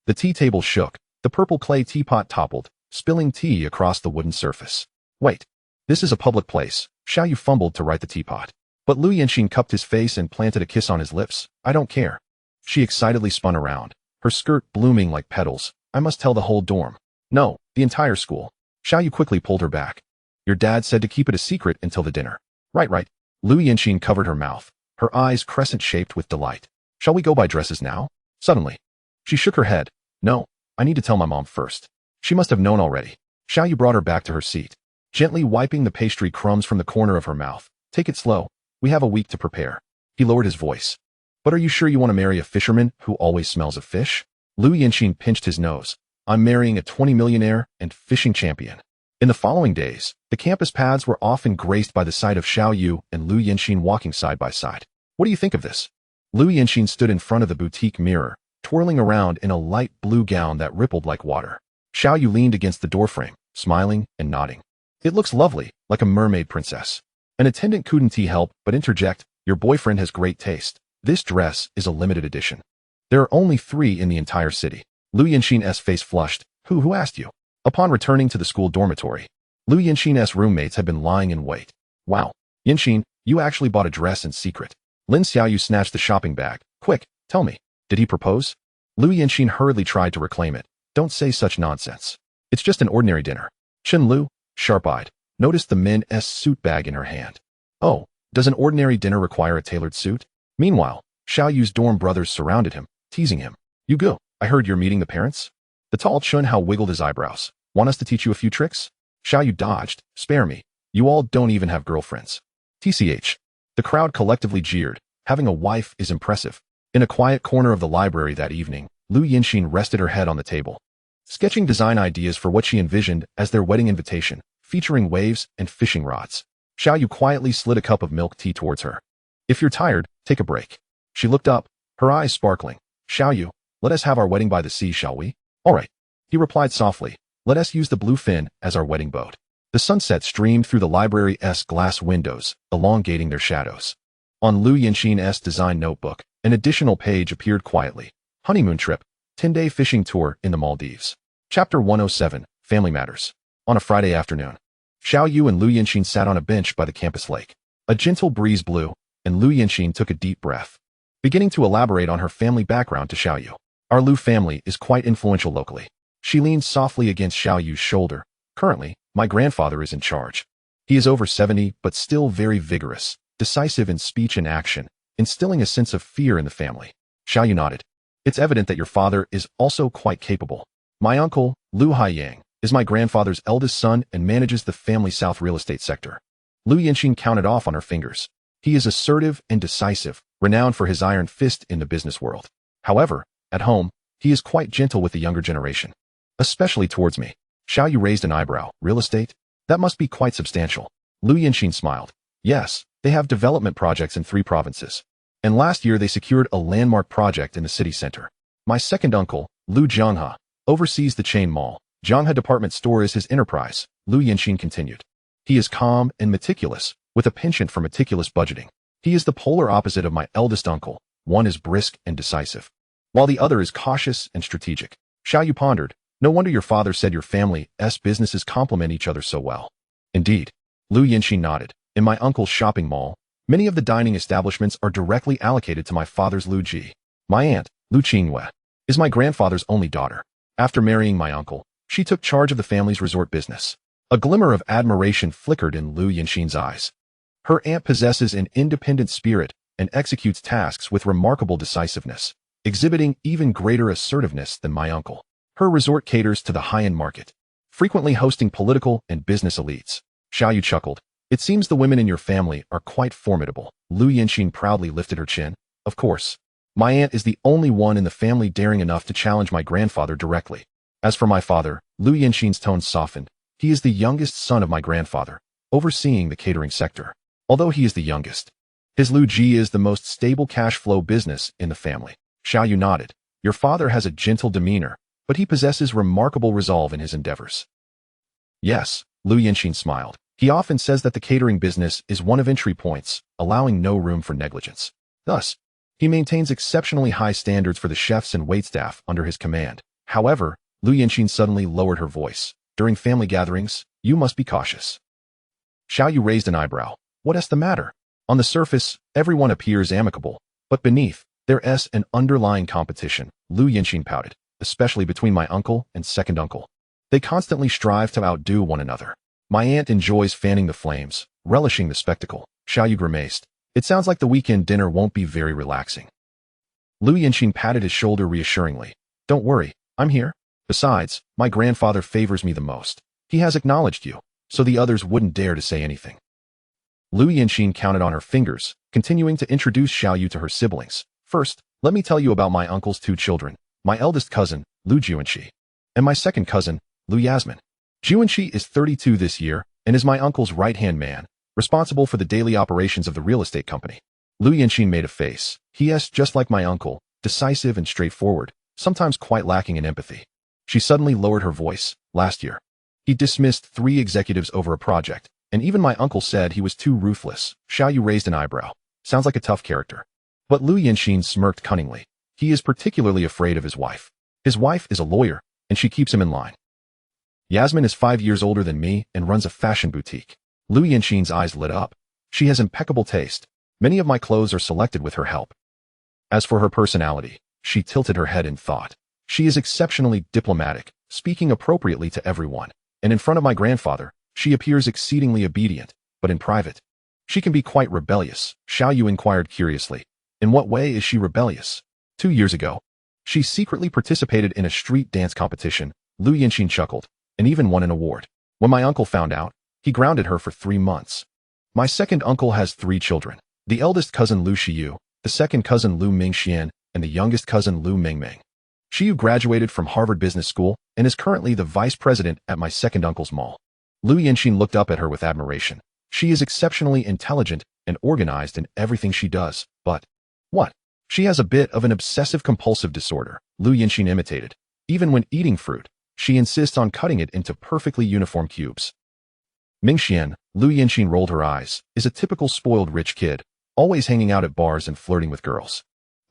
The tea table shook, the purple clay teapot toppled, spilling tea across the wooden surface. Wait, this is a public place. Xiaoyu fumbled to right the teapot. But Lu Yinxin cupped his face and planted a kiss on his lips. I don't care. She excitedly spun around, her skirt blooming like petals. I must tell the whole dorm. No, the entire school. Xiaoyu quickly pulled her back. Your dad said to keep it a secret until the dinner. Right. Lu Yinxin covered her mouth, her eyes crescent-shaped with delight. Shall we go buy dresses now? Suddenly, she shook her head. No, I need to tell my mom first. She must have known already. Xiaoyu brought her back to her seat, gently wiping the pastry crumbs from the corner of her mouth. Take it slow. We have a week to prepare. He lowered his voice. But are you sure you want to marry a fisherman who always smells of fish? Lu Yinxin pinched his nose. I'm marrying a 20-millionaire and fishing champion. In the following days, the campus paths were often graced by the sight of Xiaoyu and Lu Yinxin walking side by side. What do you think of this? Lu Yinxin stood in front of the boutique mirror, twirling around in a light blue gown that rippled like water. Xiaoyu leaned against the doorframe, smiling and nodding. It looks lovely, like a mermaid princess. An attendant couldn't help but interject, your boyfriend has great taste. This dress is a limited edition. There are only 3 in the entire city. Lu Yinxin's face flushed. Who asked you? Upon returning to the school dormitory, Lu Yinxin's roommates had been lying in wait. Wow, Yinxin, you actually bought a dress in secret. Lin Xiaoyu snatched the shopping bag. Quick, tell me, did he propose? Lu Yinxin hurriedly tried to reclaim it. Don't say such nonsense. It's just an ordinary dinner. Chen Lu, sharp-eyed, noticed the men's suit bag in her hand. Oh, does an ordinary dinner require a tailored suit? Meanwhile, Xiaoyu's dorm brothers surrounded him, teasing him. You go, I heard you're meeting the parents? The tall Chun Hao wiggled his eyebrows. Want us to teach you a few tricks? Xiaoyu dodged. Spare me. You all don't even have girlfriends. TCH. The crowd collectively jeered. Having a wife is impressive. In a quiet corner of the library that evening, Lu Yinxin rested her head on the table, sketching design ideas for what she envisioned as their wedding invitation, featuring waves and fishing rods. Xiaoyu quietly slid a cup of milk tea towards her. If you're tired, take a break. She looked up, her eyes sparkling. Xiaoyu, let us have our wedding by the sea, shall we? All right. He replied softly. Let us use the blue fin as our wedding boat. The sunset streamed through the library's glass windows, elongating their shadows. On Lu Yinxin's design notebook, an additional page appeared quietly. Honeymoon trip, 10-day fishing tour in the Maldives. Chapter 107, Family Matters. On a Friday afternoon, Xiao Yu and Lu Yinxin sat on a bench by the campus lake. A gentle breeze blew, and Lu Yinxin took a deep breath, beginning to elaborate on her family background to Xiao Yu. Our Lu family is quite influential locally. She leaned softly against Xiao Yu's shoulder. Currently, my grandfather is in charge. He is over 70, but still very vigorous, decisive in speech and action, instilling a sense of fear in the family. Xiao Yu nodded. It's evident that your father is also quite capable. My uncle, Lu Haiyang, is my grandfather's eldest son and manages the family South real estate sector. Lu Yinxin counted off on her fingers. He is assertive and decisive, renowned for his iron fist in the business world. However, at home, he is quite gentle with the younger generation, especially towards me. Xiao Yu raised an eyebrow. Real estate? That must be quite substantial. Lu Yinxin smiled. Yes, they have development projects in 3 provinces. And last year they secured a landmark project in the city center. My second uncle, Lu Jianghe, oversees the chain mall. Jianghe Department Store is his enterprise, Lu Yinxin continued. He is calm and meticulous, with a penchant for meticulous budgeting. He is the polar opposite of my eldest uncle. One is brisk and decisive, while the other is cautious and strategic. Xiao Yu pondered. No wonder your father said your family's businesses complement each other so well. Indeed. Lu Yinxin nodded. In my uncle's shopping mall, many of the dining establishments are directly allocated to my father's Lu Ji. My aunt, Lu Qingwei, is my grandfather's only daughter. After marrying my uncle, she took charge of the family's resort business. A glimmer of admiration flickered in Lu Yinxin's eyes. Her aunt possesses an independent spirit and executes tasks with remarkable decisiveness, exhibiting even greater assertiveness than my uncle. Her resort caters to the high-end market, frequently hosting political and business elites. Xiao Yu chuckled. It seems the women in your family are quite formidable. Lu Yinxin proudly lifted her chin. Of course. My aunt is the only one in the family daring enough to challenge my grandfather directly. As for my father, Lu Yinxin's tone softened. He is the youngest son of my grandfather, overseeing the catering sector. Although he is the youngest, his Lu Ji is the most stable cash flow business in the family. Xiao Yu nodded. Your father has a gentle demeanor, but he possesses remarkable resolve in his endeavors. Yes, Lu Yinxin smiled. He often says that the catering business is one of entry points, allowing no room for negligence. Thus, he maintains exceptionally high standards for the chefs and waitstaff under his command. However, Lu Yinxin suddenly lowered her voice. During family gatherings, you must be cautious. Xiao Yu raised an eyebrow. What is the matter? On the surface, everyone appears amicable, but beneath, there is an underlying competition. Lu Yinxin pouted, especially between my uncle and second uncle. They constantly strive to outdo one another. My aunt enjoys fanning the flames, relishing the spectacle. Xiao Yu grimaced. It sounds like the weekend dinner won't be very relaxing. Lu Yinxin patted his shoulder reassuringly. Don't worry, I'm here. Besides, my grandfather favors me the most. He has acknowledged you, so the others wouldn't dare to say anything. Lu Yinxin counted on her fingers, continuing to introduce Xiao Yu to her siblings. First, let me tell you about my uncle's 2 children. My eldest cousin, Lu Juanqi, and my second cousin, Lu Yasmin. Juanqi is 32 this year and is my uncle's right-hand man, responsible for the daily operations of the real estate company. Lu Yinxin made a face. He is just like my uncle, decisive and straightforward, sometimes quite lacking in empathy. She suddenly lowered her voice. Last year, he dismissed 3 executives over a project, and even my uncle said he was too ruthless. Xiao Yu raised an eyebrow. Sounds like a tough character. But Lu Yinxin smirked cunningly. He is particularly afraid of his wife. His wife is a lawyer, and she keeps him in line. Yasmin is 5 years older than me and runs a fashion boutique. Lu Yinxin's eyes lit up. She has impeccable taste. Many of my clothes are selected with her help. As for her personality, she tilted her head in thought. She is exceptionally diplomatic, speaking appropriately to everyone, and in front of my grandfather, she appears exceedingly obedient, but in private, she can be quite rebellious. Xiao Yu inquired curiously. In what way is she rebellious? 2 years ago, she secretly participated in a street dance competition. Lu Yinxin chuckled, and even won an award. When my uncle found out, he grounded her for 3 months. My second uncle has 3 children. The eldest cousin Lu Xiyu, the second cousin Lu Mingxian, and the youngest cousin Lu Mingming. Xiyu graduated from Harvard Business School and is currently the vice president at my second uncle's mall. Lu Yinxin looked up at her with admiration. She is exceptionally intelligent and organized in everything she does, but what? She has a bit of an obsessive-compulsive disorder, Lu Yinxin imitated. Even when eating fruit, she insists on cutting it into perfectly uniform cubes. Mingxian, Lu Yinxin rolled her eyes, is a typical spoiled rich kid, always hanging out at bars and flirting with girls.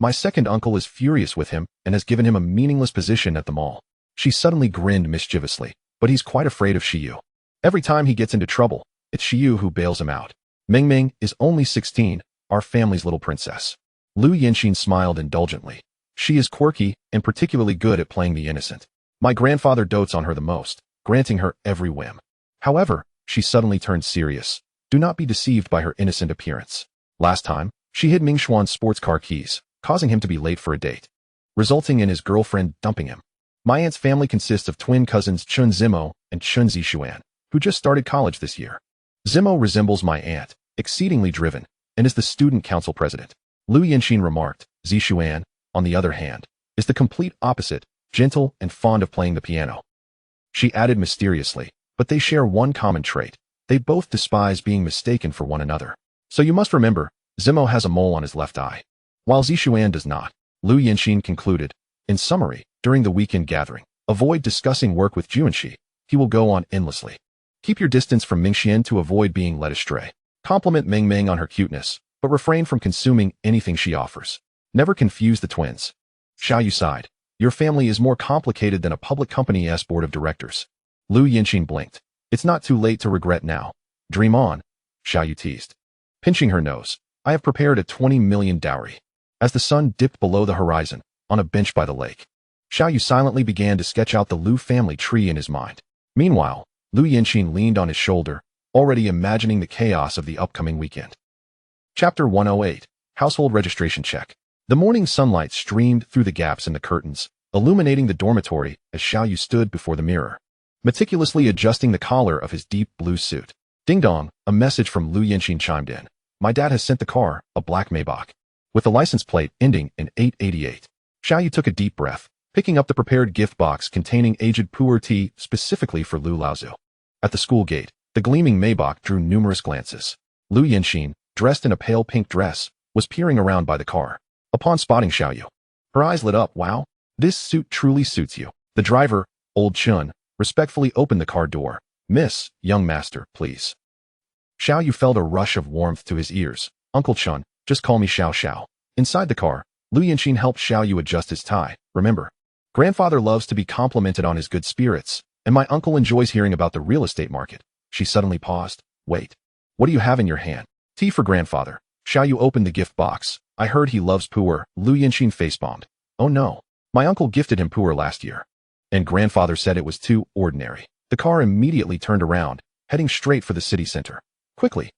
My second uncle is furious with him and has given him a meaningless position at the mall. She suddenly grinned mischievously, but he's quite afraid of Shiyu. Every time he gets into trouble, it's Shiyu who bails him out. Mingming is only 16, our family's little princess. Lu Yinxin smiled indulgently. She is quirky and particularly good at playing the innocent. My grandfather dotes on her the most, granting her every whim. However, she suddenly turned serious. Do not be deceived by her innocent appearance. Last time, she hid Mingxuan's sports car keys, causing him to be late for a date, resulting in his girlfriend dumping him. My aunt's family consists of twin cousins Chun Zimo and Chun Zixuan, who just started college this year. Zimo resembles my aunt, exceedingly driven, and is the student council president. Lu Yinxin remarked. Zixuan, on the other hand, is the complete opposite, gentle and fond of playing the piano. She added mysteriously, but they share one common trait. They both despise being mistaken for one another. So you must remember, Zimo has a mole on his left eye, while Zixuan does not. Lu Yinxin concluded. In summary, during the weekend gathering, avoid discussing work with Juanxi. He will go on endlessly. Keep your distance from Mingxian to avoid being led astray. Compliment Mingming on her cuteness, but refrain from consuming anything she offers. Never confuse the twins. Xiaoyu sighed. Your family is more complicated than a public company's board of directors. Lu Yinxin blinked. It's not too late to regret now. Dream on, Xiaoyu teased. Pinching her nose. I have prepared a 20 million dowry. As the sun dipped below the horizon, on a bench by the lake, Xiaoyu silently began to sketch out the Lu family tree in his mind. Meanwhile, Lu Yinxin leaned on his shoulder, already imagining the chaos of the upcoming weekend. Chapter 108. Household Registration Check. The morning sunlight streamed through the gaps in the curtains, illuminating the dormitory as Xiaoyu stood before the mirror, meticulously adjusting the collar of his deep blue suit. Ding dong, a message from Lu Yinxin chimed in. My dad has sent the car, a black Maybach, with the license plate ending in 888. Xiaoyu took a deep breath, picking up the prepared gift box containing aged pu'er tea specifically for Lu Laozu. At the school gate, the gleaming Maybach drew numerous glances. Lu Yinxin, dressed in a pale pink dress, was peering around by the car. Upon spotting Xiaoyu, her eyes lit up. Wow, this suit truly suits you. The driver, old Chun, respectfully opened the car door. Miss, young master, please. Xiaoyu felt a rush of warmth to his ears. Uncle Chun, just call me Xiao Xiao. Inside the car, Lu Yinxin helped Xiaoyu adjust his tie. Remember, grandfather loves to be complimented on his good spirits, and my uncle enjoys hearing about the real estate market. She suddenly paused. Wait, what do you have in your hand? Tea for grandfather. Xiaoyu opened the gift box. I heard he loves pu'er. Lu Yinxin facepalmed. Oh no, my uncle gifted him pu'er last year, and grandfather said it was too ordinary. The car immediately turned around, heading straight for the city center. Quickly,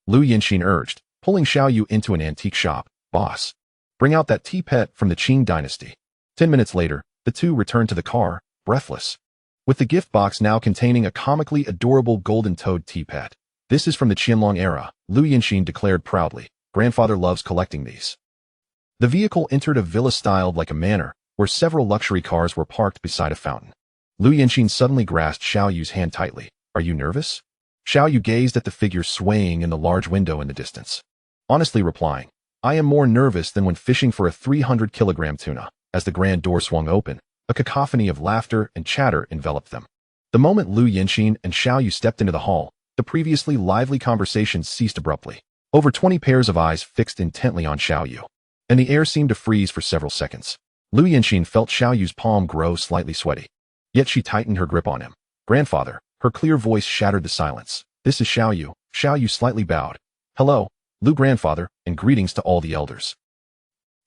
Lu Yinxin urged, pulling Xiaoyu into an antique shop. Boss, bring out that tea pet from the Qing dynasty. 10 minutes later, the two returned to the car, breathless, with the gift box now containing a comically adorable golden-toed tea pet. This is from the Qianlong era, Lu Yinxin declared proudly. Grandfather loves collecting these. The vehicle entered a villa styled like a manor, where several luxury cars were parked beside a fountain. Lu Yinxin suddenly grasped Xiaoyu's hand tightly. Are you nervous? Xiaoyu gazed at the figure swaying in the large window in the distance, honestly replying, I am more nervous than when fishing for a 300-kilogram tuna. As the grand door swung open, a cacophony of laughter and chatter enveloped them. The moment Lu Yinxin and Xiaoyu stepped into the hall, the previously lively conversation ceased abruptly. Over 20 pairs of eyes fixed intently on Xiaoyu, and the air seemed to freeze for several seconds. Lu Yinxin felt Xiaoyu's palm grow slightly sweaty, yet she tightened her grip on him. Grandfather, her clear voice shattered the silence. This is Xiaoyu. Xiaoyu slightly bowed. Hello, Lu grandfather, and greetings to all the elders.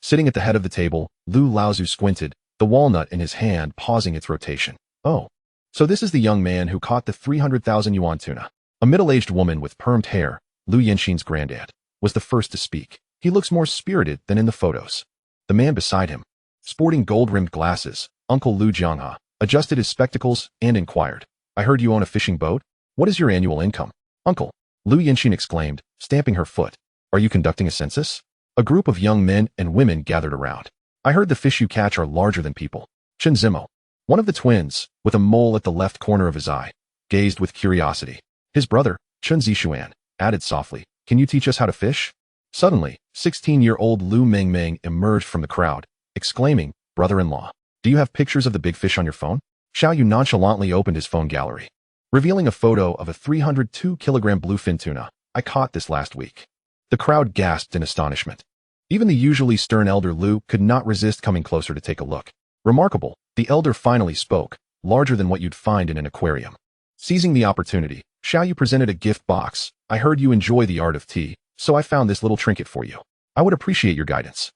Sitting at the head of the table, Lu Laozu squinted, the walnut in his hand pausing its rotation. Oh, so this is the young man who caught the 300,000 yuan tuna. A middle-aged woman with permed hair, Lu Yinxin's granddad, was the first to speak. He looks more spirited than in the photos. The man beside him, sporting gold-rimmed glasses, Uncle Lu Jiangha, adjusted his spectacles and inquired, I heard you own a fishing boat? What is your annual income? Uncle, Lu Yinxin exclaimed, stamping her foot. Are you conducting a census? A group of young men and women gathered around. I heard the fish you catch are larger than people. Chen Zimo, one of the twins, with a mole at the left corner of his eye, gazed with curiosity. His brother, Chun Zixuan, added softly, can you teach us how to fish? Suddenly, 16-year-old Lu Mingming emerged from the crowd, exclaiming, brother-in-law, do you have pictures of the big fish on your phone? Xiaoyu nonchalantly opened his phone gallery, revealing a photo of a 302-kilogram bluefin tuna. I caught this last week. The crowd gasped in astonishment. Even the usually stern elder Lu could not resist coming closer to take a look. Remarkable, the elder finally spoke, larger than what you'd find in an aquarium. Seizing the opportunity, Xiaoyu presented a gift box. I heard you enjoy the art of tea, so I found this little trinket for you. I would appreciate your guidance.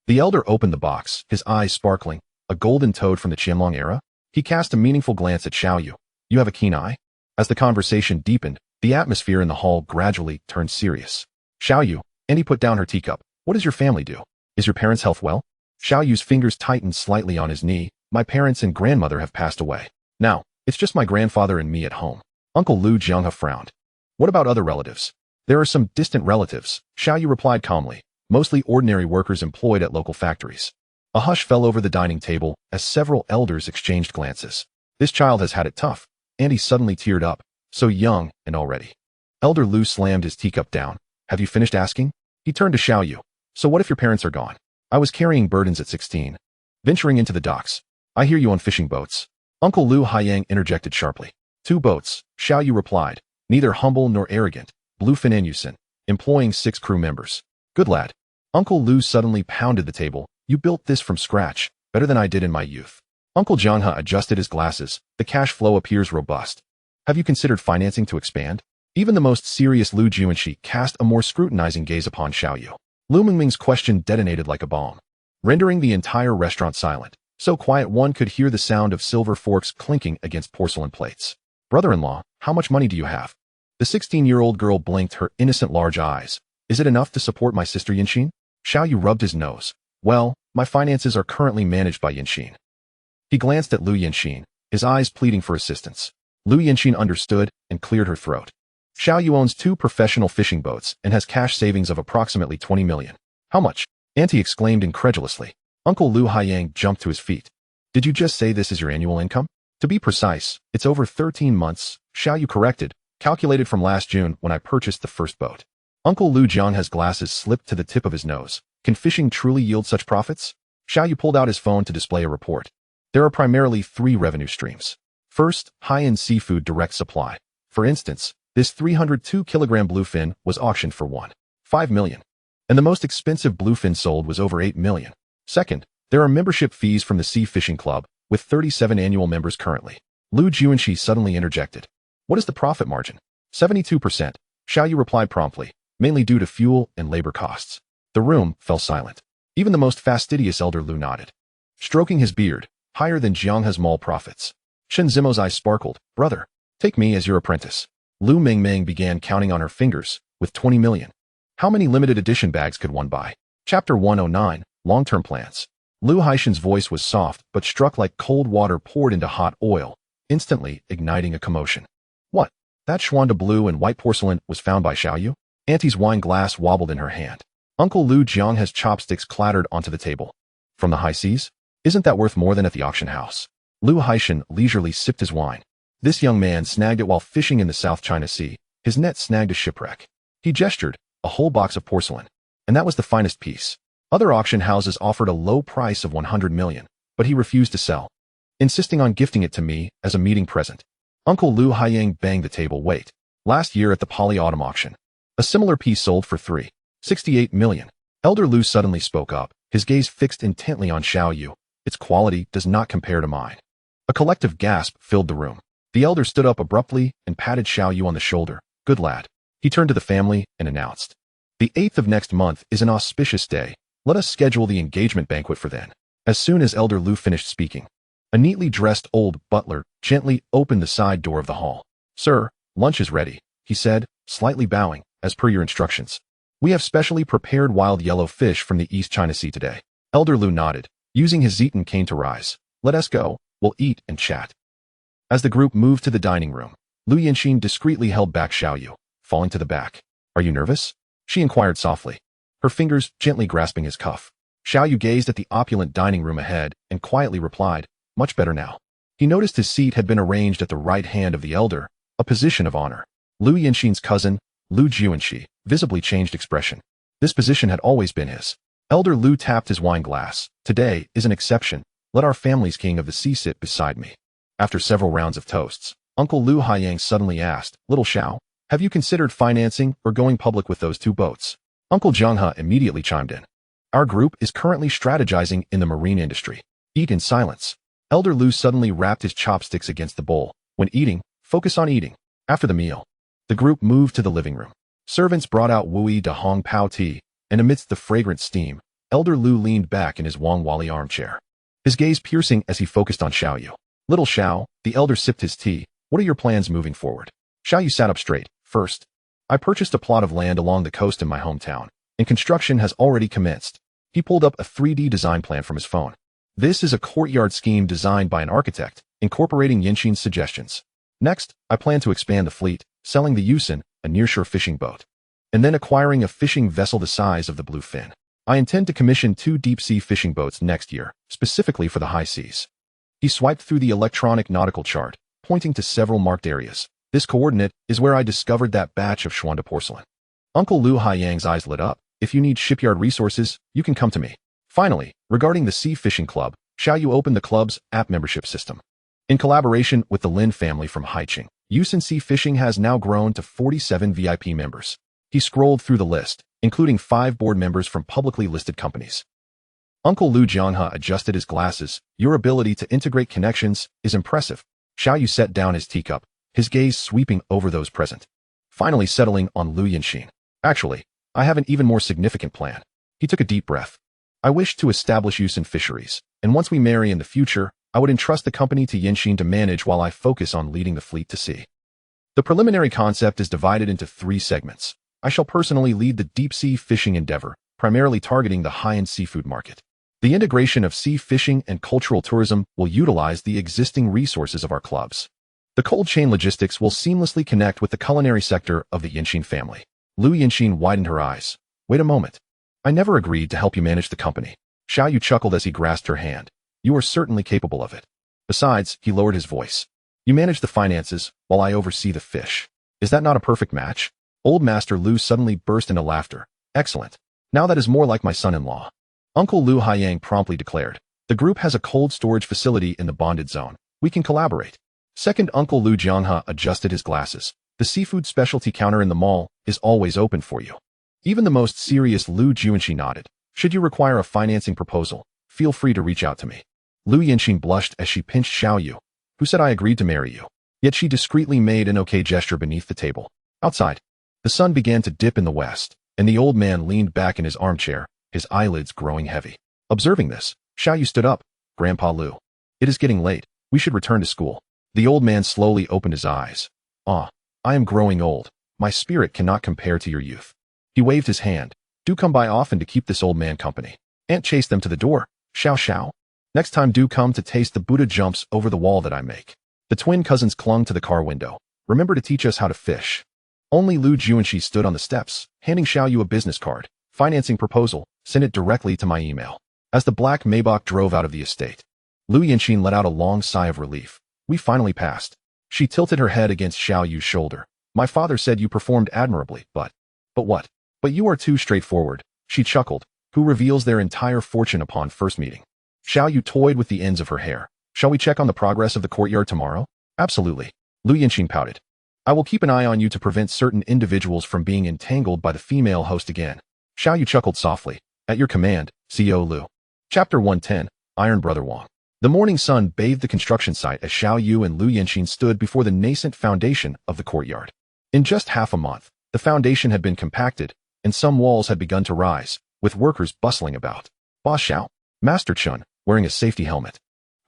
The elder opened the box, his eyes sparkling. A golden toad from the Qianlong era? He cast a meaningful glance at Xiaoyu. You have a keen eye? As the conversation deepened, the atmosphere in the hall gradually turned serious. Xiaoyu, and he put down her teacup. What does your family do? Is your parents' health well? Xiaoyu's fingers tightened slightly on his knee. My parents and grandmother have passed away. Now, it's just my grandfather and me at home. Uncle Lu Jianghe frowned. What about other relatives? There are some distant relatives, Xiaoyu replied calmly, mostly ordinary workers employed at local factories. A hush fell over the dining table as several elders exchanged glances. This child has had it tough, and he suddenly teared up, so young and already. Elder Lu slammed his teacup down. Have you finished asking? He turned to Xiaoyu. So what if your parents are gone? I was carrying burdens at 16. Venturing into the docks. I hear you on fishing boats. Uncle Lu Haiyang interjected sharply. 2 boats, Xiaoyu replied, neither humble nor arrogant, bluefin Anusin, employing 6 crew members. Good lad. Uncle Lu suddenly pounded the table. You built this from scratch, better than I did in my youth. Uncle Jianghe adjusted his glasses. The cash flow appears robust. Have you considered financing to expand? Even the most serious Lu Juanxi cast a more scrutinizing gaze upon Xiaoyu. Lu Mingming's question detonated like a bomb, rendering the entire restaurant silent, so quiet one could hear the sound of silver forks clinking against porcelain plates. Brother-in-law, how much money do you have? The 16-year-old girl blinked her innocent large eyes. Is it enough to support my sister Yanxin? Xiaoyu rubbed his nose. Well, my finances are currently managed by Yanxin. He glanced at Lu Yanxin, his eyes pleading for assistance. Lu Yanxin understood and cleared her throat. Xiaoyu owns 2 professional fishing boats and has cash savings of approximately 20 million. How much? Auntie exclaimed incredulously. Uncle Lu Haiyang jumped to his feet. Did you just say this is your annual income? To be precise, it's over 13 months, Xiaoyu corrected, calculated from last June when I purchased the first boat. Uncle Lu Jianghe's glasses slipped to the tip of his nose. Can fishing truly yield such profits? Xiaoyu pulled out his phone to display a report. There are primarily 3 revenue streams. First, high-end seafood direct supply. For instance, this 302-kilogram bluefin was auctioned for 1.5 million. And the most expensive bluefin sold was over 8 million. Second, there are membership fees from the Sea Fishing Club, with 37 annual members currently. Lu Juanxi suddenly interjected. What is the profit margin? 72%, Xiaoyu replied promptly, mainly due to fuel and labor costs. The room fell silent. Even the most fastidious elder Lu nodded. Stroking his beard, higher than Jianghe's mall profits. Shen Zimo's eyes sparkled. Brother, take me as your apprentice. Lu Mingming began counting on her fingers, with 20 million. How many limited edition bags could one buy? Chapter 109, Long-Term Plans. Lu Haishan's voice was soft, but struck like cold water poured into hot oil, instantly igniting a commotion. What? That Schwanda blue and white porcelain was found by Xiaoyu? Auntie's wine glass wobbled in her hand. Uncle Lu Jianghe's chopsticks clattered onto the table. From the high seas? Isn't that worth more than at the auction house? Lu Haishan leisurely sipped his wine. This young man snagged it while fishing in the South China Sea. His net snagged a shipwreck. He gestured, a whole box of porcelain. And that was the finest piece. Other auction houses offered a low price of 100 million, but he refused to sell, insisting on gifting it to me as a meeting present. Uncle Lu Haiyang banged the table. Wait. Last year at the Poly-Autumn auction, a similar piece sold for 3.68 million. Elder Lu suddenly spoke up, his gaze fixed intently on Xiaoyu. Its quality does not compare to mine. A collective gasp filled the room. The elder stood up abruptly and patted Xiaoyu on the shoulder. Good lad. He turned to the family and announced. The 8th of next month is an auspicious day. Let us schedule the engagement banquet for then. As soon as Elder Lu finished speaking, a neatly dressed old butler gently opened the side door of the hall. Sir, lunch is ready, he said, slightly bowing, as per your instructions. We have specially prepared wild yellow fish from the East China Sea today. Elder Lu nodded, using his Zeton cane to rise. Let us go, we'll eat and chat. As the group moved to the dining room, Lu Yanxin discreetly held back Xiaoyu, falling to the back. Are you nervous? She inquired softly, her fingers gently grasping his cuff. Xiaoyu gazed at the opulent dining room ahead and quietly replied, much better now. He noticed his seat had been arranged at the right hand of the elder, a position of honor. Lu Yanxin's cousin, Lu Juanxi, visibly changed expression. This position had always been his. Elder Lu tapped his wine glass. Today is an exception. Let our family's king of the sea sit beside me. After several rounds of toasts, Uncle Lu Haiyang suddenly asked, Little Xiao, have you considered financing or going public with those 2 boats? Uncle Jianghe immediately chimed in. Our group is currently strategizing in the marine industry. Eat in silence. Elder Lu suddenly rapped his chopsticks against the bowl. When eating, focus on eating. After the meal, the group moved to the living room. Servants brought out Wui de Hong Pao tea, and amidst the fragrant steam, Elder Lu leaned back in his Wang Wali armchair, his gaze piercing as he focused on Xiao Yu. Little Xiao, the elder sipped his tea. What are your plans moving forward? Xiao Yu sat up straight. First, I purchased a plot of land along the coast in my hometown, and construction has already commenced. He pulled up a 3D design plan from his phone. This is a courtyard scheme designed by an architect, incorporating Yinxin's suggestions. Next, I plan to expand the fleet, selling the Yusin, a nearshore fishing boat, and then acquiring a fishing vessel the size of the Bluefin. I intend to commission 2 deep-sea fishing boats next year, specifically for the high seas. He swiped through the electronic nautical chart, pointing to several marked areas. This coordinate is where I discovered that batch of Xuanda porcelain. Uncle Lu Haiyang's eyes lit up. If you need shipyard resources, you can come to me. Finally, regarding the Sea Fishing Club, Xiao Yu opened the club's app membership system. In collaboration with the Lin family from Haiqing, Yusin Sea Fishing has now grown to 47 VIP members. He scrolled through the list, including 5 board members from publicly listed companies. Uncle Lu Jianghe adjusted his glasses. Your ability to integrate connections is impressive. Xiao Yu set down his teacup, his gaze sweeping over those present, finally settling on Lu Yinxin. Actually, I have an even more significant plan. He took a deep breath. I wish to establish Yusin Fisheries, and once we marry in the future, I would entrust the company to Yinxin to manage while I focus on leading the fleet to sea. The preliminary concept is divided into 3 segments. I shall personally lead the deep-sea fishing endeavor, primarily targeting the high-end seafood market. The integration of sea fishing and cultural tourism will utilize the existing resources of our clubs. The cold chain logistics will seamlessly connect with the culinary sector of the Yinxin family. Lu Yinxin widened her eyes. Wait a moment. I never agreed to help you manage the company. Xiao Yu chuckled as he grasped her hand. You are certainly capable of it. Besides, he lowered his voice. You manage the finances, while I oversee the fish. Is that not a perfect match? Old Master Lu suddenly burst into laughter. Excellent. Now that is more like my son-in-law. Uncle Lu Haiyang promptly declared. The group has a cold storage facility in the bonded zone. We can collaborate. Second, Uncle Lu Jianghe adjusted his glasses. The seafood specialty counter in the mall is always open for you. Even the most serious Lu Juanxi nodded. Should you require a financing proposal, feel free to reach out to me. Lu Yinxin blushed as she pinched Xiao Yu, who said I agreed to marry you. Yet she discreetly made an okay gesture beneath the table. Outside, the sun began to dip in the west, and the old man leaned back in his armchair, his eyelids growing heavy. Observing this, Xiao Yu stood up. Grandpa Lu, it is getting late. We should return to school. The old man slowly opened his eyes. Ah, I am growing old. My spirit cannot compare to your youth. He waved his hand. Do come by often to keep this old man company. Aunt chased them to the door. Xiao Xiao. Next time do come to taste the Buddha jumps over the wall that I make. The twin cousins clung to the car window. Remember to teach us how to fish. Only Lu Juanxi stood on the steps, handing Xiao Yu a business card. Financing proposal. Send it directly to my email. As the black Maybach drove out of the estate, Lu Yinxin let out a long sigh of relief. We finally passed. She tilted her head against Xiao Yu's shoulder. My father said you performed admirably, but what? But you are too straightforward. She chuckled. Who reveals their entire fortune upon first meeting? Xiao Yu toyed with the ends of her hair. Shall we check on the progress of the courtyard tomorrow? Absolutely. Lu Yinxin pouted. I will keep an eye on you to prevent certain individuals from being entangled by the female host again. Xiao Yu chuckled softly. At your command, CEO Lu. Chapter 110, Iron Brother Wang. The morning sun bathed the construction site as Xiao Yu and Lu Yinxin stood before the nascent foundation of the courtyard. In just half a month, the foundation had been compacted, and some walls had begun to rise, with workers bustling about. Boss Xiao, Master Chun, wearing a safety helmet,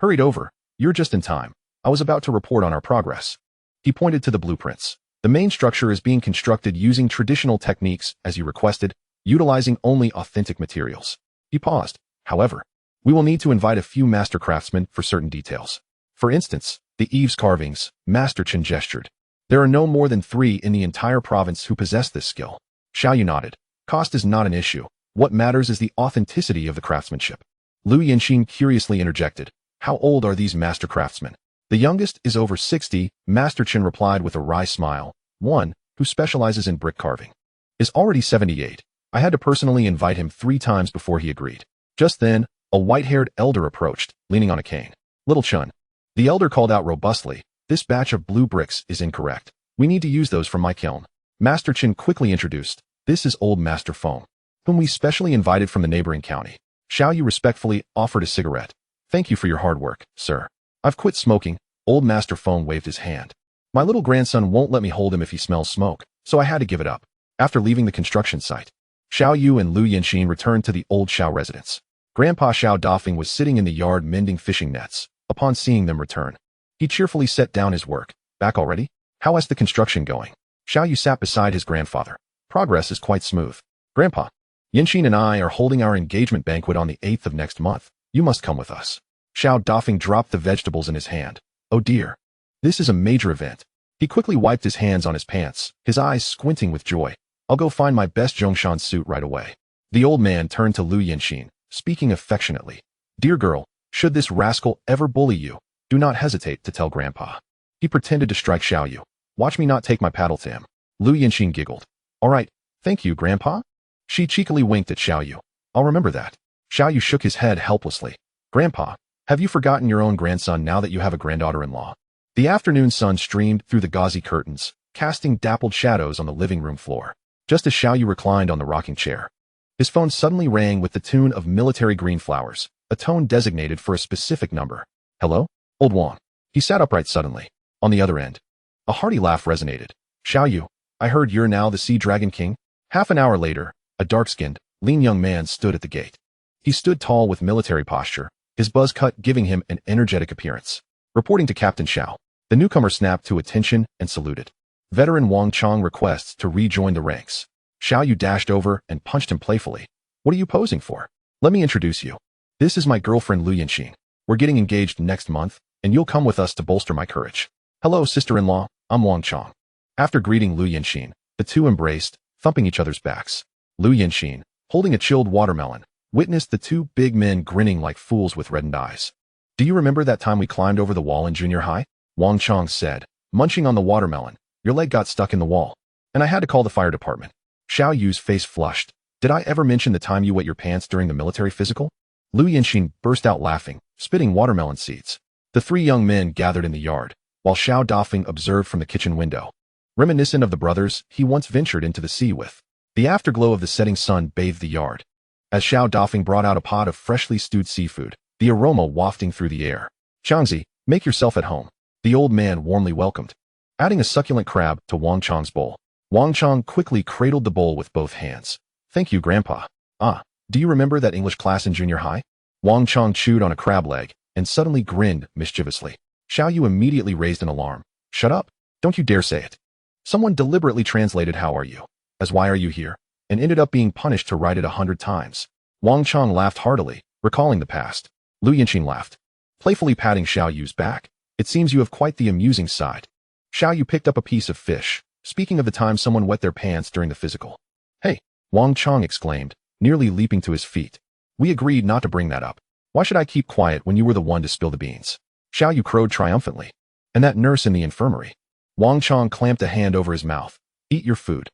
hurried over. You're just in time. I was about to report on our progress. He pointed to the blueprints. The main structure is being constructed using traditional techniques, as you requested, utilizing only authentic materials. He paused. However, we will need to invite a few master craftsmen for certain details. For instance, the eaves carvings. Master Chen gestured. There are no more than 3 in the entire province who possess this skill. Xiao Yu nodded. Cost is not an issue. What matters is the authenticity of the craftsmanship. Lu Yinxin curiously interjected. How old are these master craftsmen? The youngest is over 60, Master Chen replied with a wry smile. One, who specializes in brick carving, is already 78. I had to personally invite him 3 times before he agreed. Just then, a white-haired elder approached, leaning on a cane. Little Chun. The elder called out robustly. This batch of blue bricks is incorrect. We need to use those from my kiln. Master Chen quickly introduced. This is old Master Feng. whom we specially invited from the neighboring county. Xiao Yu respectfully offered a cigarette. Thank you for your hard work, sir. I've quit smoking. Old Master Feng waved his hand. My little grandson won't let me hold him if he smells smoke, so I had to give it up. After leaving the construction site, Xiao Yu and Lu Yanxin returned to the old Xiao residence. Grandpa Xiao Dafeng was sitting in the yard mending fishing nets. Upon seeing them return, he cheerfully set down his work. Back already? How is the construction going? Xiao Yu sat beside his grandfather. Progress is quite smooth. Grandpa, Yanxin and I are holding our engagement banquet on the 8th of next month. You must come with us. Xiao Dafeng dropped the vegetables in his hand. Oh dear. This is a major event. He quickly wiped his hands on his pants, his eyes squinting with joy. I'll go find my best Zhongshan suit right away. The old man turned to Lu Yanxin, speaking affectionately. Dear girl, should this rascal ever bully you, do not hesitate to tell Grandpa. He pretended to strike Xiao Yu. Watch me not take my paddle to him. Lu Yanxin giggled. All right, thank you, Grandpa. She cheekily winked at Xiao Yu. I'll remember that. Xiao Yu shook his head helplessly. Grandpa, have you forgotten your own grandson now that you have a granddaughter-in-law? The afternoon sun streamed through the gauzy curtains, casting dappled shadows on the living room floor. Just as Xiao Yu reclined on the rocking chair, his phone suddenly rang with the tune of military green flowers, a tone designated for a specific number. Hello? Old Wang. He sat upright suddenly. On the other end, a hearty laugh resonated. Xiao Yu, I heard you're now the Sea Dragon King? Half an hour later, a dark-skinned, lean young man stood at the gate. He stood tall with military posture, his buzz cut giving him an energetic appearance. Reporting to Captain Xiao, the newcomer snapped to attention and saluted. Veteran Wang Chong requests to rejoin the ranks. Xiao Yu dashed over and punched him playfully. What are you posing for? Let me introduce you. This is my girlfriend Lu Yanxin. We're getting engaged next month, and you'll come with us to bolster my courage. Hello, sister-in-law, I'm Wang Chong. After greeting Lu Yanxin, the two embraced, thumping each other's backs. Lu Yanxin, holding a chilled watermelon, witnessed the two big men grinning like fools with reddened eyes. Do you remember that time we climbed over the wall in junior high? Wang Chong said, munching on the watermelon. Your leg got stuck in the wall, and I had to call the fire department. Xiao Yu's face flushed. Did I ever mention the time you wet your pants during the military physical? Lu Yanxin burst out laughing, spitting watermelon seeds. The three young men gathered in the yard, while Xiao Dafeng observed from the kitchen window. Reminiscent of the brothers he once ventured into the sea with. The afterglow of the setting sun bathed the yard. As Xiao Dafeng brought out a pot of freshly stewed seafood, the aroma wafting through the air. Changzi, make yourself at home. The old man warmly welcomed. Adding a succulent crab to Wang Chong's bowl, Wang Chong quickly cradled the bowl with both hands. Thank you, Grandpa. Ah, do you remember that English class in junior high? Wang Chong chewed on a crab leg and suddenly grinned mischievously. Xiao Yu immediately raised an alarm. Shut up. Don't you dare say it. Someone deliberately translated how are you as why are you here, and ended up being punished to write it 100 times. Wang Chong laughed heartily, recalling the past. Lu Yanxin laughed, playfully patting Xiao Yu's back. It seems you have quite the amusing side. Xiao Yu picked up a piece of fish, speaking of the time someone wet their pants during the physical. Hey, Wang Chong exclaimed, nearly leaping to his feet. We agreed not to bring that up. Why should I keep quiet when you were the one to spill the beans? Xiao Yu crowed triumphantly. And that nurse in the infirmary. Wang Chong clamped a hand over his mouth. Eat your food.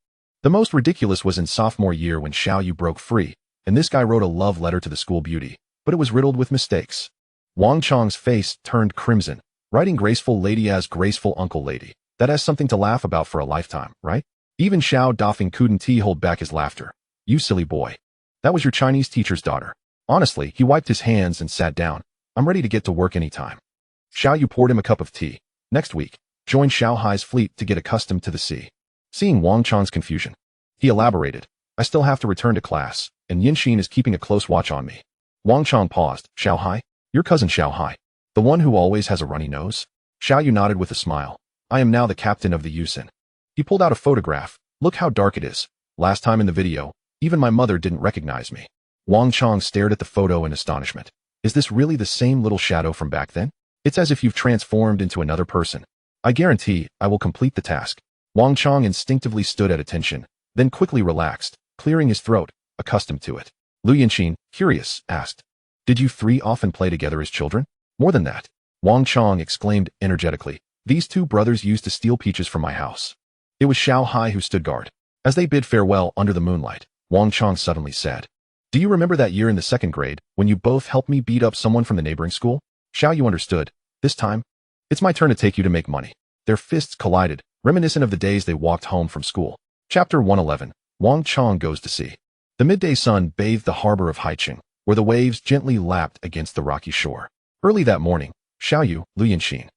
The most ridiculous was in sophomore year when Xiao Yu broke free, and this guy wrote a love letter to the school beauty, but it was riddled with mistakes. Wang Chong's face turned crimson, writing graceful lady as graceful uncle lady. That has something to laugh about for a lifetime, right? Even Xiao Dafeng couldn't hold back his laughter. You silly boy. That was your Chinese teacher's daughter. Honestly, he wiped his hands and sat down. I'm ready to get to work anytime. Xiao Yu poured him a cup of tea. Next week, join Xiao Hai's fleet to get accustomed to the sea. Seeing Wang Chong's confusion, he elaborated. I still have to return to class, and Yanxin is keeping a close watch on me. Wang Chong paused. Xiao Hai? Your cousin Xiao Hai. The one who always has a runny nose? Xiao Yu nodded with a smile. I am now the captain of the Yusin. He pulled out a photograph. Look how dark it is. Last time in the video, even my mother didn't recognize me. Wang Chong stared at the photo in astonishment. Is this really the same little shadow from back then? It's as if you've transformed into another person. I guarantee I will complete the task. Wang Chong instinctively stood at attention, then quickly relaxed, clearing his throat, accustomed to it. Lu Yanxin, curious, asked. Did you three often play together as children? More than that. Wang Chong exclaimed energetically. These two brothers used to steal peaches from my house. It was Xiao Hai who stood guard. As they bid farewell under the moonlight, Wang Chong suddenly said, Do you remember that year in the 2nd grade, when you both helped me beat up someone from the neighboring school? Xiao Yu understood. This time, it's my turn to take you to make money. Their fists collided, reminiscent of the days they walked home from school. Chapter 111. Wang Chong goes to sea. The midday sun bathed the harbor of Haicheng, where the waves gently lapped against the rocky shore. Early that morning, Xiaoyu, Lu Yanxin,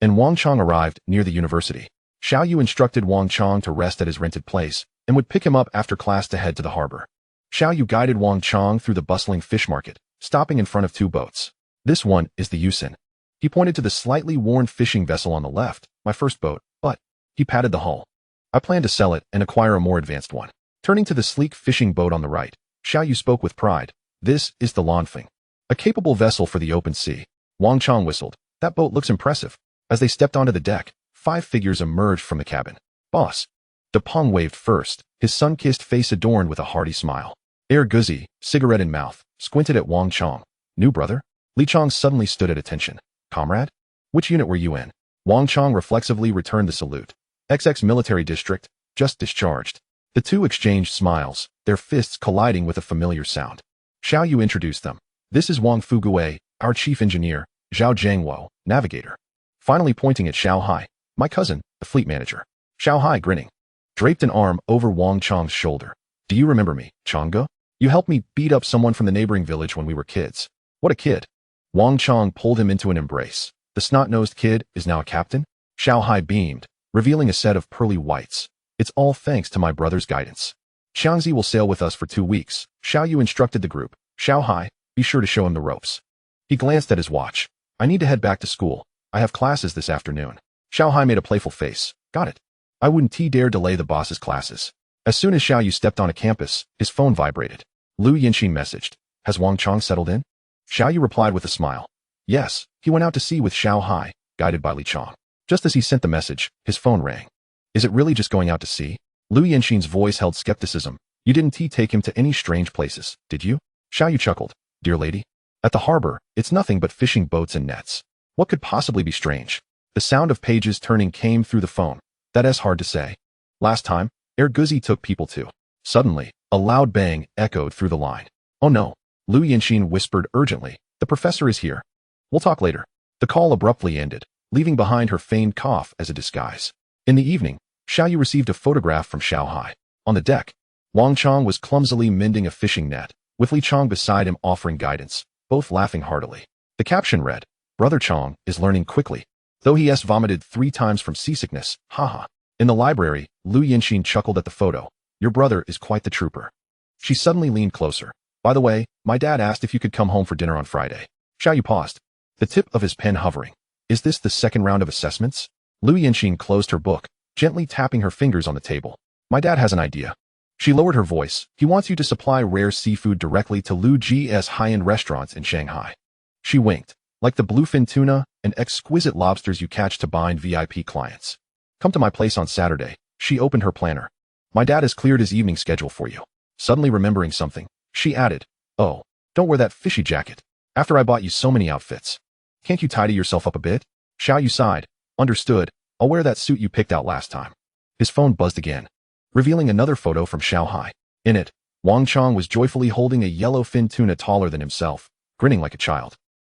and Wang Chong arrived near the university. Xiaoyu instructed Wang Chong to rest at his rented place and would pick him up after class to head to the harbor. Xiaoyu guided Wang Chong through the bustling fish market, stopping in front of two boats. This one is the Yusin. He pointed to the slightly worn fishing vessel on the left, my first boat, but he patted the hull. I plan to sell it and acquire a more advanced one. Turning to the sleek fishing boat on the right, Xiaoyu spoke with pride. This is the Lanfeng, a capable vessel for the open sea. Wang Chong whistled. That boat looks impressive. As they stepped onto the deck, 5 figures emerged from the cabin. Boss. De Peng waved first, his sun-kissed face adorned with a hearty smile. Guzi, cigarette in mouth, squinted at Wang Chong. New brother? Li Chong suddenly stood at attention. Comrade? Which unit were you in? Wang Chong reflexively returned the salute. XX military district, just discharged. The two exchanged smiles, their fists colliding with a familiar sound. Xiaoyu introduced them. This is Wang Fugui, our chief engineer, Zhao Jiangwo, navigator. Finally pointing at Xiao Hai, my cousin, the fleet manager. Xiao Hai grinning, draped an arm over Wang Chong's shoulder. Do you remember me, Changge? You helped me beat up someone from the neighboring village when we were kids. What a kid. Wang Chong pulled him into an embrace. The snot-nosed kid is now a captain? Xiao Hai beamed, revealing a set of pearly whites. It's all thanks to my brother's guidance. Xiangzi will sail with us for 2 weeks. Xiaoyu instructed the group. Xiao Hai, be sure to show him the ropes. He glanced at his watch. I need to head back to school. I have classes this afternoon. Xiao Hai made a playful face. Got it. I wouldn't dare delay the boss's classes. As soon as Xiaoyu stepped on a campus, his phone vibrated. Lu Yanxin messaged. Has Wang Chong settled in? Xiaoyu replied with a smile. Yes, he went out to sea with Xiao Hai, guided by Li Chong. Just as he sent the message, his phone rang. Is it really just going out to sea? Lu Yanxin's voice held skepticism. You didn't take him to any strange places, did you? Xiaoyu chuckled. Dear lady. At the harbor, it's nothing but fishing boats and nets. What could possibly be strange? The sound of pages turning came through the phone. That is hard to say. Last time, Guzi took people too. Suddenly, a loud bang echoed through the line. Oh no. Lu Yanxin whispered urgently. The professor is here. We'll talk later. The call abruptly ended, leaving behind her feigned cough as a disguise. In the evening, Xiaoyu received a photograph from Xiao Hai. On the deck, Wang Chong was clumsily mending a fishing net, with Li Chong beside him offering guidance, both laughing heartily. The caption read, Brother Chong is learning quickly, though he has vomited 3 times from seasickness, haha. In the library, Lu Yanxin chuckled at the photo. Your brother is quite the trooper. She suddenly leaned closer. By the way, my dad asked if you could come home for dinner on Friday. Xiaoyu paused, the tip of his pen hovering. Is this the second round of assessments? Lu Yanxin closed her book, gently tapping her fingers on the table. My dad has an idea. She lowered her voice. He wants you to supply rare seafood directly to Lu Ji's high-end restaurants in Shanghai. She winked. Like the bluefin tuna and exquisite lobsters you catch to bind VIP clients. Come to my place on Saturday. She opened her planner. My dad has cleared his evening schedule for you. Suddenly remembering something, she added, oh, don't wear that fishy jacket. After I bought you so many outfits. Can't you tidy yourself up a bit? Xiaoyu sighed. Understood. I'll wear that suit you picked out last time. His phone buzzed again, revealing another photo from Xiao Hai. In it, Wang Chong was joyfully holding a yellowfin tuna taller than himself, grinning like a child.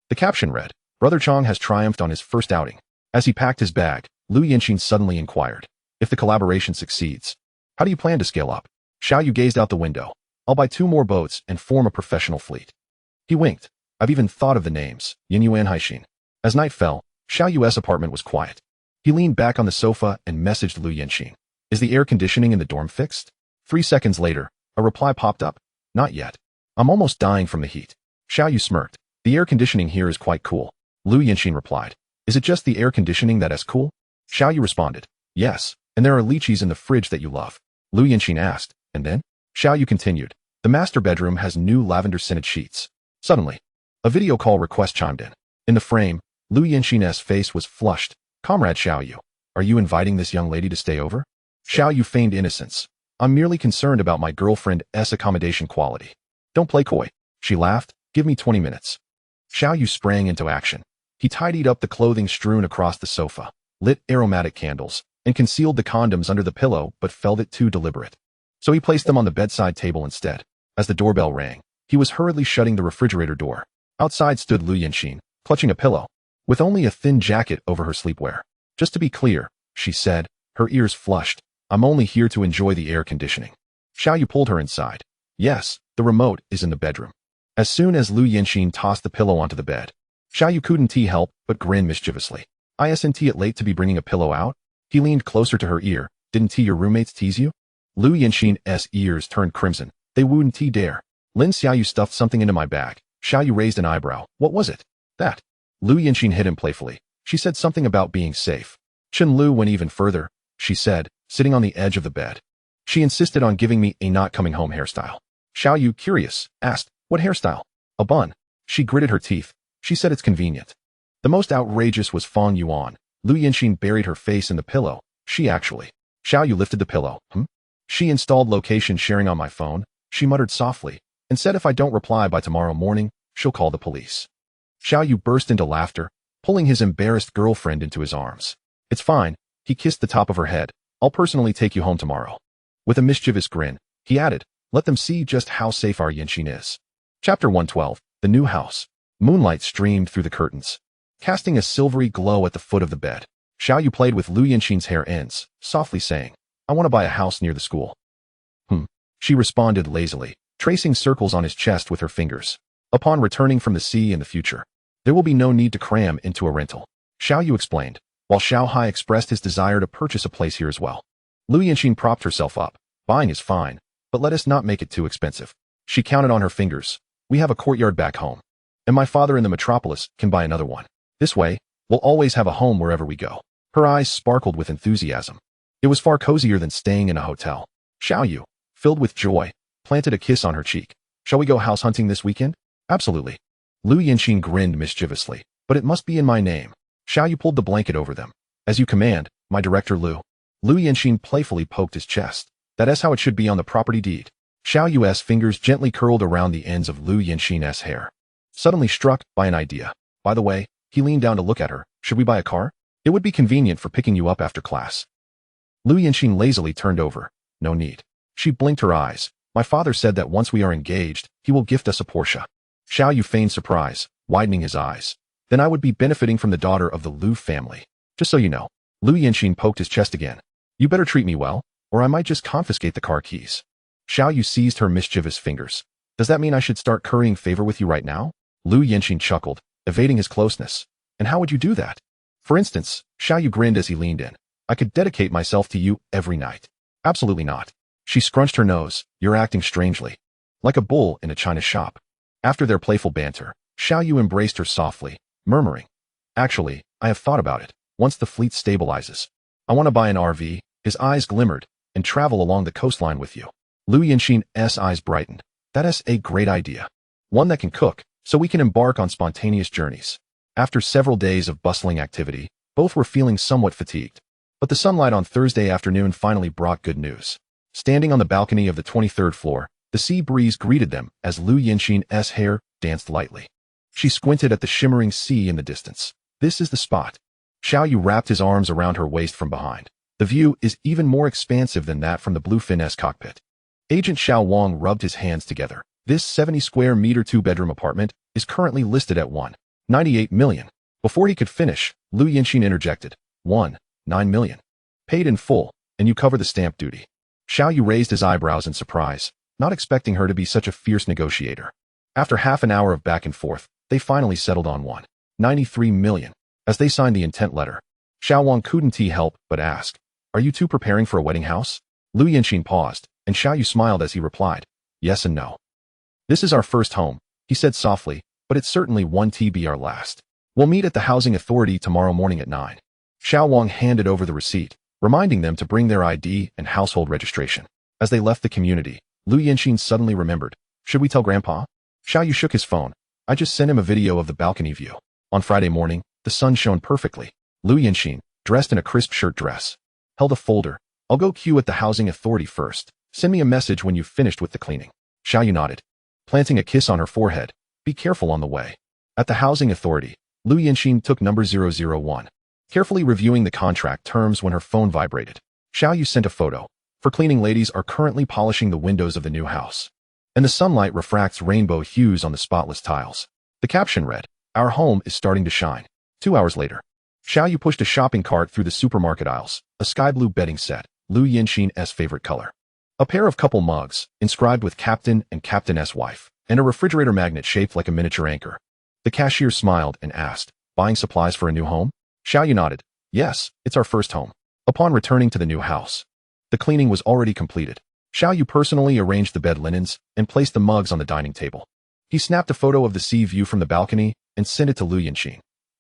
The caption read, Brother Chong has triumphed on his first outing. As he packed his bag, Lu Yanxin suddenly inquired, if the collaboration succeeds, how do you plan to scale up? Xiaoyu gazed out the window. I'll buy 2 more boats and form a professional fleet. He winked. I've even thought of the names, Yinyuan Haixin. As night fell, Xiaoyu's apartment was quiet. He leaned back on the sofa and messaged Lu Yanxin. Is the air conditioning in the dorm fixed? 3 seconds later, a reply popped up. Not yet. I'm almost dying from the heat. Xiaoyu smirked. The air conditioning here is quite cool. Lu Yanxin replied. Is it just the air conditioning that is cool? Xiaoyu responded. Yes, and there are lychees in the fridge that you love. Lu Yanxin asked, and then? Xiaoyu continued. The master bedroom has new lavender-scented sheets. Suddenly, a video call request chimed in. In the frame, Lu Yanxin's face was flushed. Comrade Xiaoyu, are you inviting this young lady to stay over? Xiaoyu feigned innocence. I'm merely concerned about my girlfriend's accommodation quality. Don't play coy. She laughed. Give me 20 minutes. Xiaoyu sprang into action. He tidied up the clothing strewn across the sofa, lit aromatic candles, and concealed the condoms under the pillow but felt it too deliberate. So he placed them on the bedside table instead. As the doorbell rang, he was hurriedly shutting the refrigerator door. Outside stood Lu Yanxin, clutching a pillow, with only a thin jacket over her sleepwear. Just to be clear, she said, her ears flushed, I'm only here to enjoy the air conditioning. Xiaoyu pulled her inside. Yes, the remote is in the bedroom. As soon as Lu Yinxin tossed the pillow onto the bed, Xiao Yu couldn't help but grin mischievously. Isn't it late to be bringing a pillow out? He leaned closer to her ear. Didn't your roommates tease you? Lu Yinxin's ears turned crimson. They wouldn't dare. Lin Xiao Yu stuffed something into my bag. Xiao Yu raised an eyebrow. What was it? That. Lu Yinxin hit him playfully. She said something about being safe. Chen Lu went even further, she said, sitting on the edge of the bed. She insisted on giving me a not coming home hairstyle. Xiao Yu, curious, asked, what hairstyle? A bun. She gritted her teeth. She said it's convenient. The most outrageous was Fang Yuan. Lu Yinxin buried her face in the pillow. She actually. Xiao Yu lifted the pillow. She installed location sharing on my phone, she muttered softly, and said if I don't reply by tomorrow morning, she'll call the police. Xiao Yu burst into laughter, pulling his embarrassed girlfriend into his arms. It's fine, he kissed the top of her head. I'll personally take you home tomorrow. With a mischievous grin, he added, let them see just how safe our Yinxin is. Chapter 112, The New House. Moonlight streamed through the curtains, casting a silvery glow at the foot of the bed. Xiao Yu played with Lu Yinxin's hair ends, softly saying, I want to buy a house near the school. She responded lazily, tracing circles on his chest with her fingers. Upon returning from the sea in the future, there will be no need to cram into a rental. Xiao Yu explained, while Xiao Hai expressed his desire to purchase a place here as well. Lu Yinxin propped herself up. Buying is fine, but let us not make it too expensive. She counted on her fingers. We have a courtyard back home, and my father in the metropolis can buy another one. This way, we'll always have a home wherever we go. Her eyes sparkled with enthusiasm. It was far cozier than staying in a hotel. Xiao Yu, filled with joy, planted a kiss on her cheek. Shall we go house hunting this weekend? Absolutely. Lu Yinxin grinned mischievously. But it must be in my name. Xiao Yu pulled the blanket over them. As you command, my director Lu. Lu Yinxin playfully poked his chest. That is how it should be on the property deed. Xiao Yu's fingers gently curled around the ends of Lu Yinxin's hair. Suddenly struck by an idea. By the way, he leaned down to look at her. Should we buy a car? It would be convenient for picking you up after class. Lu Yinxin lazily turned over. No need. She blinked her eyes. My father said that once we are engaged, he will gift us a Porsche. Xiao Yu feigned surprise, widening his eyes. Then I would be benefiting from the daughter of the Lu family. Just so you know. Lu Yinxin poked his chest again. You better treat me well, or I might just confiscate the car keys. Xiao Yu seized her mischievous fingers. Does that mean I should start currying favor with you right now? Lu Yinxin chuckled, evading his closeness. And how would you do that? For instance, Xiao Yu grinned as he leaned in. I could dedicate myself to you every night. Absolutely not. She scrunched her nose. You're acting strangely. Like a bull in a china shop. After their playful banter, Xiao Yu embraced her softly, murmuring. Actually, I have thought about it. Once the fleet stabilizes, I want to buy an RV. His eyes glimmered, and travel along the coastline with you. Lu Yinxin's eyes brightened. That is a great idea. One that can cook, so we can embark on spontaneous journeys. After several days of bustling activity, both were feeling somewhat fatigued. But the sunlight on Thursday afternoon finally brought good news. Standing on the balcony of the 23rd floor, the sea breeze greeted them as Lu Yinxin's hair danced lightly. She squinted at the shimmering sea in the distance. This is the spot. Xiao Yu wrapped his arms around her waist from behind. The view is even more expansive than that from the Bluefin's cockpit. Agent Xiao Wang rubbed his hands together. This 70 square meter two-bedroom apartment is currently listed at $1.98 million. Before he could finish, Lu Yinxin interjected. $1.9 million. Paid in full, and you cover the stamp duty. Xiao Yu raised his eyebrows in surprise, not expecting her to be such a fierce negotiator. After half an hour of back and forth, they finally settled on $1.93 million. As they signed the intent letter, Xiao Wang couldn't help but ask, are you two preparing for a wedding house? Lu Yinxin paused, and Xiao Yu smiled as he replied, yes and no. This is our first home, he said softly, but it's certainly one to be our last. We'll meet at the housing authority tomorrow morning at 9. Xiao Wang handed over the receipt, reminding them to bring their ID and household registration. As they left the community, Lu Yinxin suddenly remembered, should we tell Grandpa? Xiao Yu shook his phone. I just sent him a video of the balcony view. On Friday morning, the sun shone perfectly. Lu Yinxin, dressed in a crisp shirt dress, held a folder. I'll go queue at the housing authority first. Send me a message when you've finished with the cleaning. Xiao Yu nodded, planting a kiss on her forehead. Be careful on the way. At the housing authority, Lu Yinxin took number 001, carefully reviewing the contract terms when her phone vibrated. Xiao Yu sent a photo. For cleaning ladies are currently polishing the windows of the new house, and the sunlight refracts rainbow hues on the spotless tiles. The caption read, our home is starting to shine. 2 hours later, Xiao Yu pushed a shopping cart through the supermarket aisles, a sky blue bedding set, Lu Yinxin's favorite color. A pair of couple mugs, inscribed with Captain and Captain's wife, and a refrigerator magnet shaped like a miniature anchor. The cashier smiled and asked, "Buying supplies for a new home?" Xiaoyu nodded. "Yes, it's our first home." Upon returning to the new house, the cleaning was already completed. Xiaoyu personally arranged the bed linens and placed the mugs on the dining table. He snapped a photo of the sea view from the balcony and sent it to Lu Yanxin,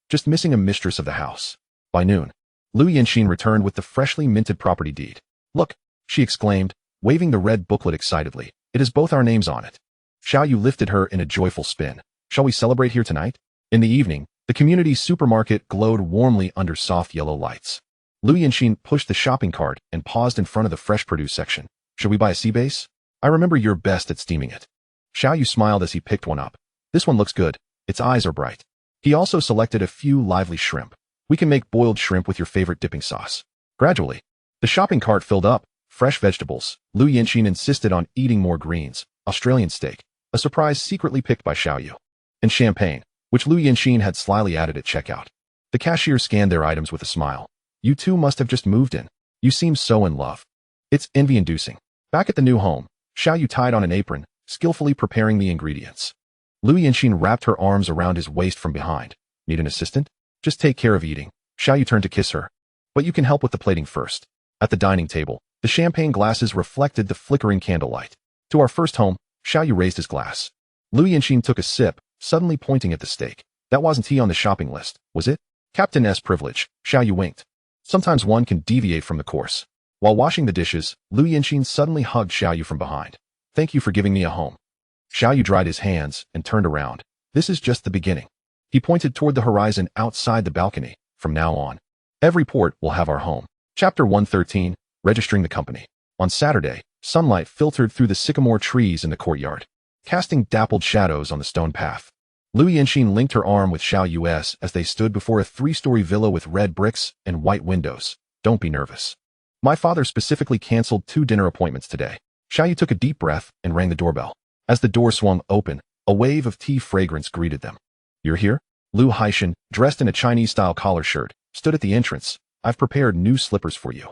just missing a mistress of the house. By noon, Lu Yanxin returned with the freshly minted property deed. "Look," she exclaimed, waving the red booklet excitedly. "It has both our names on it." Xiaoyu lifted her in a joyful spin. "Shall we celebrate here tonight?" In the evening, the community supermarket glowed warmly under soft yellow lights. Lu Yanxin pushed the shopping cart and paused in front of the fresh produce section. "Should we buy a sea base? I remember you're best at steaming it." Xiaoyu smiled as he picked one up. "This one looks good. Its eyes are bright." He also selected a few lively shrimp. "We can make boiled shrimp with your favorite dipping sauce." Gradually, the shopping cart filled up. Fresh vegetables. Lu Yanxin insisted on eating more greens, Australian steak, a surprise secretly picked by Xiaoyu, and champagne, which Lu Yanxin had slyly added at checkout. The cashier scanned their items with a smile. "You two must have just moved in. You seem so in love." "It's envy-inducing." Back at the new home, Xiaoyu tied on an apron, skillfully preparing the ingredients. Lu Yanxin wrapped her arms around his waist from behind. "Need an assistant?" "Just take care of eating." Xiaoyu turned to kiss her. "But you can help with the plating first." At the dining table, the champagne glasses reflected the flickering candlelight. "To our first home," Xiaoyu raised his glass. Lu Yanxin took a sip, suddenly pointing at the steak. "That wasn't he on the shopping list, was it?" "Captain's privilege," Xiaoyu winked. "Sometimes one can deviate from the course." While washing the dishes, Lu Yanxin suddenly hugged Xiaoyu from behind. "Thank you for giving me a home." Xiaoyu dried his hands and turned around. "This is just the beginning." He pointed toward the horizon outside the balcony. "From now on, every port will have our home." Chapter 113, Registering the Company. On Saturday, sunlight filtered through the sycamore trees in the courtyard, casting dappled shadows on the stone path. Lu Yanxin linked her arm with Xiaoyu as they stood before a three-story villa with red bricks and white windows. "Don't be nervous. My father specifically canceled 2 dinner appointments today." Xiaoyu took a deep breath and rang the doorbell. As the door swung open, a wave of tea fragrance greeted them. "You're here?" Lu Haishan, dressed in a Chinese-style collar shirt, stood at the entrance. "I've prepared new slippers for you."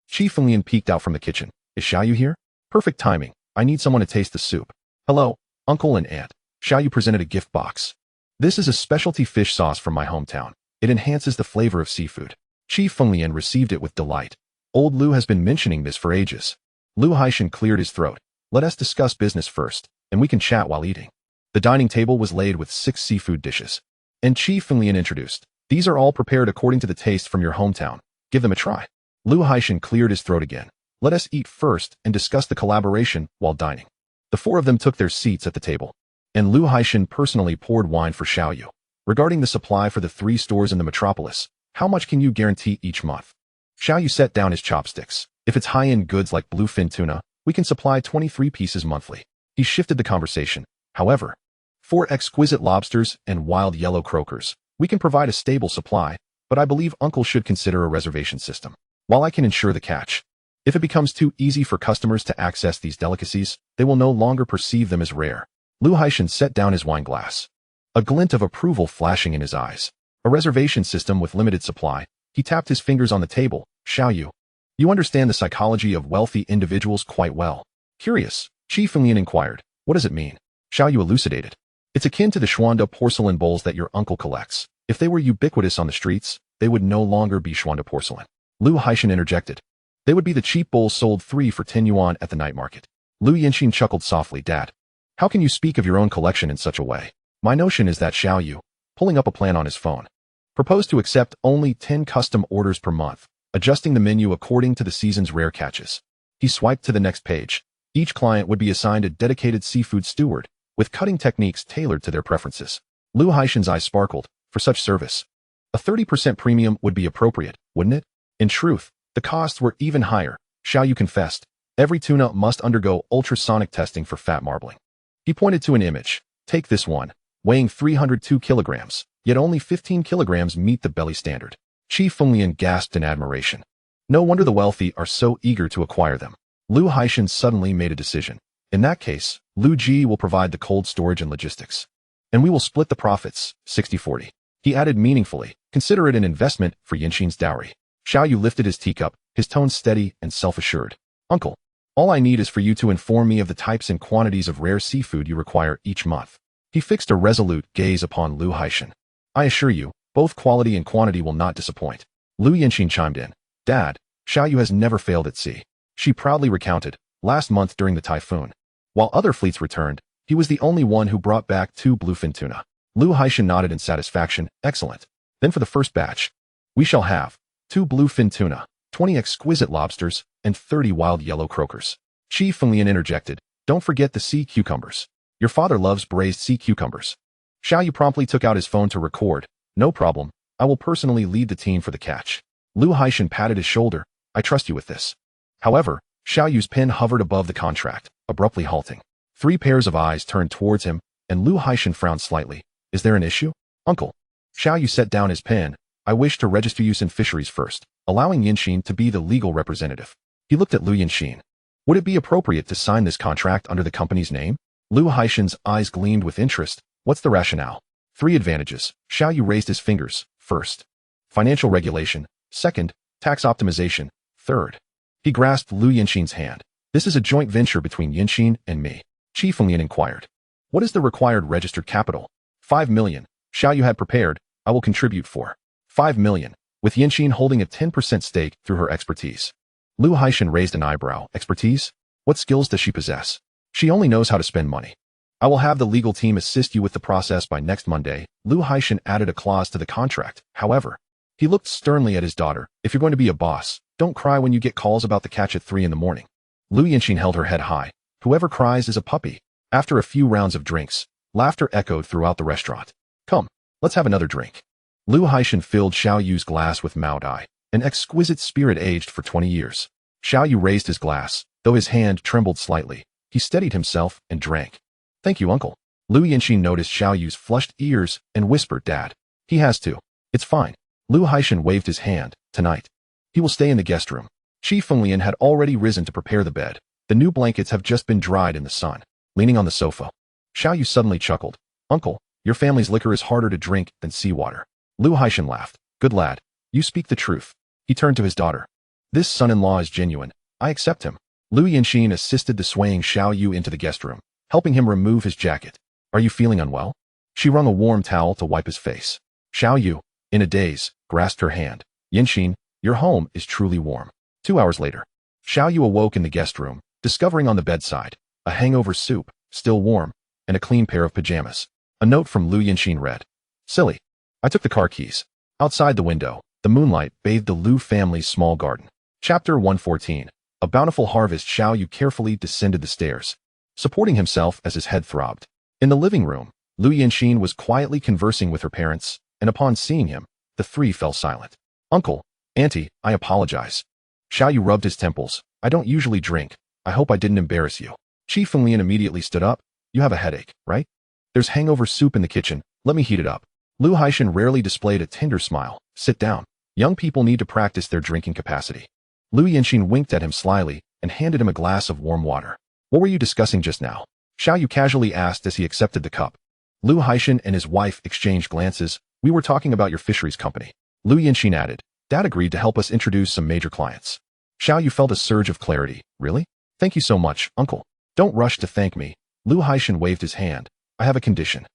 Chi Fenglian peeked out from the kitchen. "Is Xiaoyu here?" "Perfect timing. I need someone to taste the soup." "Hello, uncle and aunt." Xiaoyu presented a gift box. "This is a specialty fish sauce from my hometown. It enhances the flavor of seafood." Chi Fenglian received it with delight. "Old Lu has been mentioning this for ages." Lu Haishan cleared his throat. "Let us discuss business first, and we can chat while eating." The dining table was laid with 6 seafood dishes. And Chi Fenglian introduced, "These are all prepared according to the taste from your hometown. Give them a try." Lu Haishan cleared his throat again. "Let us eat first and discuss the collaboration while dining." The 4 of them took their seats at the table, and Lu Haishan personally poured wine for Xiaoyu. "Regarding the supply for the 3 stores in the metropolis, how much can you guarantee each month?" Xiaoyu set down his chopsticks. "If it's high-end goods like bluefin tuna, we can supply 23 pieces monthly." He shifted the conversation. "However, for exquisite lobsters and wild yellow croakers, we can provide a stable supply, but I believe Uncle should consider a reservation system. While I can ensure the catch, if it becomes too easy for customers to access these delicacies, they will no longer perceive them as rare." Lu Haishan set down his wine glass, a glint of approval flashing in his eyes. "A reservation system with limited supply." He tapped his fingers on the table. "Xiaoyu, you understand the psychology of wealthy individuals quite well." "Curious," Chi Fenglian inquired. "What does it mean?" Xiaoyu elucidated. "It's akin to the Schwanda porcelain bowls that your uncle collects. If they were ubiquitous on the streets, they would no longer be Schwanda porcelain." Lu Haishan interjected. "They would be the cheap bowls sold 3 for 10 yuan at the night market." Lu Yanxin chuckled softly. "Dad, how can you speak of your own collection in such a way? My notion is that Xiaoyu, pulling up a plan on his phone, proposed to accept only 10 custom orders per month, adjusting the menu according to the season's rare catches." He swiped to the next page. Each client would be assigned a dedicated seafood steward, with cutting techniques tailored to their preferences. Lu Haishan's eyes sparkled. "For such service, a 30% premium would be appropriate, wouldn't it?" In truth, the costs were even higher. Xiaoyu confessed. "Every tuna must undergo ultrasonic testing for fat marbling." He pointed to an image. "Take this one, weighing 302 kilograms, yet only 15 kilograms meet the belly standard." Chi Fenglian gasped in admiration. No wonder the wealthy are so eager to acquire them. Lu Haishan suddenly made a decision. "In that case, Lu Ji will provide the cold storage and logistics. And we will split the profits, 60-40. He added meaningfully, "Consider it an investment for Yanxin's dowry." Xiaoyu lifted his teacup, his tone steady and self-assured. "Uncle, All I need is for you to inform me of the types and quantities of rare seafood you require each month. He fixed a resolute gaze upon Lu Haishan. I assure you, both quality and quantity will not disappoint. Lu Yinxin chimed in. Dad, Xiaoyu has never failed at sea. She proudly recounted, last month during the typhoon. While other fleets returned, he was the only one who brought back 2 bluefin tuna. Lu Haishan nodded in satisfaction. Excellent. Then for the first batch, we shall have 2 bluefin tuna, 20 exquisite lobsters, and 30 wild yellow croakers. Qi Fenglian interjected. Don't forget the sea cucumbers. Your father loves braised sea cucumbers. Xiaoyu promptly took out his phone to record. No problem. I will personally lead the team for the catch. Lu Haishan patted his shoulder. I trust you with this. However, Xiaoyu's pen hovered above the contract, abruptly halting. 3 pairs of eyes turned towards him, and Lu Haishan frowned slightly. Is there an issue? Uncle. Xiaoyu set down his pen. I wish to register you in fisheries first, allowing Yinxin to be the legal representative. He looked at Lu Yinxin. Would it be appropriate to sign this contract under the company's name? Lu Haishan's eyes gleamed with interest. What's the rationale? 3 advantages. Xiaoyu raised his fingers. First, financial regulation. Second, tax optimization. Third, he grasped Lu Yinxin's hand. This is a joint venture between Yinxin and me. Qi Fenglian inquired. What is the required registered capital? 5 million. Xiaoyu had prepared. I will contribute for 5 million, with Yinxin holding a 10% stake through her expertise. Lu Haishan raised an eyebrow. Expertise? What skills does she possess? She only knows how to spend money. I will have the legal team assist you with the process by next Monday. Lu Haishan added a clause to the contract. However, he looked sternly at his daughter. If you're going to be a boss, don't cry when you get calls about the catch at 3 in the morning. Lu Yinxin held her head high. Whoever cries is a puppy. After a few rounds of drinks, laughter echoed throughout the restaurant. Come, let's have another drink. Lu Haishan filled Xiaoyu's glass with Mao Dai, an exquisite spirit aged for 20 years. Xiaoyu raised his glass, though his hand trembled slightly. He steadied himself and drank. Thank you, uncle. Lu Yinxin noticed Xiaoyu's flushed ears and whispered, Dad. He has to. It's fine. Lu Haishan waved his hand. Tonight, he will stay in the guest room. Qi Fenglian had already risen to prepare the bed. The new blankets have just been dried in the sun. Leaning on the sofa, Xiaoyu suddenly chuckled. Uncle, your family's liquor is harder to drink than seawater. Lu Haishan laughed. Good lad. You speak the truth. He turned to his daughter. This son-in-law is genuine. I accept him. Lu Yinxin assisted the swaying Xiaoyu into the guest room, helping him remove his jacket. Are you feeling unwell? She wrung a warm towel to wipe his face. Xiaoyu, in a daze, grasped her hand. Yinxin, your home is truly warm. 2 hours later, Xiaoyu awoke in the guest room, discovering on the bedside a hangover soup, still warm, and a clean pair of pajamas. A note from Lu Yinxin read. Silly. I took the car keys. Outside the window, the moonlight bathed the Lu family's small garden. Chapter 114. A bountiful harvest. Xiaoyu carefully descended the stairs, supporting himself as his head throbbed. In the living room, Lu Yinxin was quietly conversing with her parents, and upon seeing him, the 3 fell silent. Uncle, Auntie, I apologize. Xiaoyu rubbed his temples. I don't usually drink. I hope I didn't embarrass you. Qi Fenglian immediately stood up. You have a headache, right? There's hangover soup in the kitchen. Let me heat it up. Lu Haishan rarely displayed a tender smile. Sit down. Young people need to practice their drinking capacity. Lu Yinxin winked at him slyly and handed him a glass of warm water. What were you discussing just now? Xiaoyu casually asked as he accepted the cup. Lu Haishan and his wife exchanged glances. We were talking about your fisheries company. Lu Yinxin added. Dad agreed to help us introduce some major clients. Xiaoyu felt a surge of clarity. Really? Thank you so much, uncle. Don't rush to thank me. Lu Haishan waved his hand. I have a condition.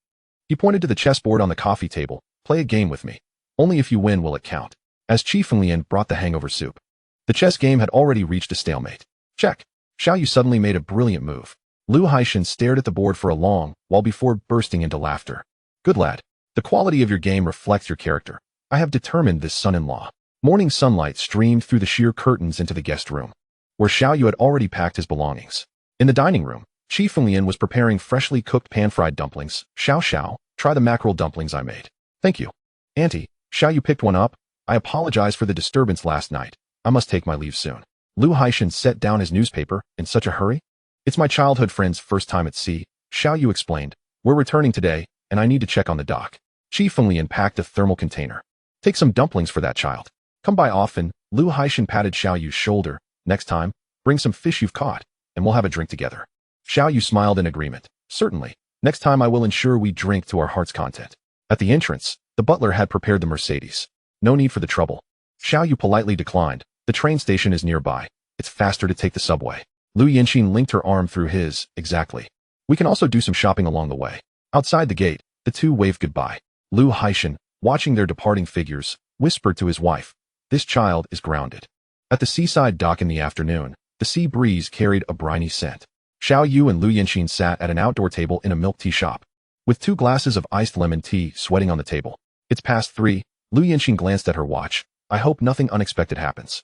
He pointed to the chessboard on the coffee table. Play a game with me. Only if you win will it count. As Qi Fenglian brought the hangover soup. The chess game had already reached a stalemate. Check. Xiaoyu suddenly made a brilliant move. Lu Haishan stared at the board for a long while before bursting into laughter. Good lad. The quality of your game reflects your character. I have determined this son-in-law. Morning sunlight streamed through the sheer curtains into the guest room, where Xiaoyu had already packed his belongings. In the dining room, Qi Fenglian was preparing freshly cooked pan-fried dumplings. Xiao, try the mackerel dumplings I made. Thank you. Auntie, Xiaoyu picked one up. I apologize for the disturbance last night. I must take my leave soon. Lu Haishan set down his newspaper. In such a hurry? It's my childhood friend's first time at sea, Xiaoyu explained. We're returning today, and I need to check on the dock. Qi Fenglian packed a thermal container. Take some dumplings for that child. Come by often. Lu Haishan patted Xiaoyu's shoulder. Next time, bring some fish you've caught, and we'll have a drink together. Xiaoyu smiled in agreement. Certainly. Next time I will ensure we drink to our heart's content. At the entrance, the butler had prepared the Mercedes. No need for the trouble. Xiaoyu politely declined. The train station is nearby. It's faster to take the subway. Lu Yinxin linked her arm through his. Exactly. We can also do some shopping along the way. Outside the gate, the two waved goodbye. Lu Haishan, watching their departing figures, whispered to his wife, "This child is grounded." At the seaside dock in the afternoon, the sea breeze carried a briny scent. Xiao Yu and Lu Yinxin sat at an outdoor table in a milk tea shop, with 2 glasses of iced lemon tea sweating on the table. It's past 3. Lu Yinxin glanced at her watch. "I hope nothing unexpected happens."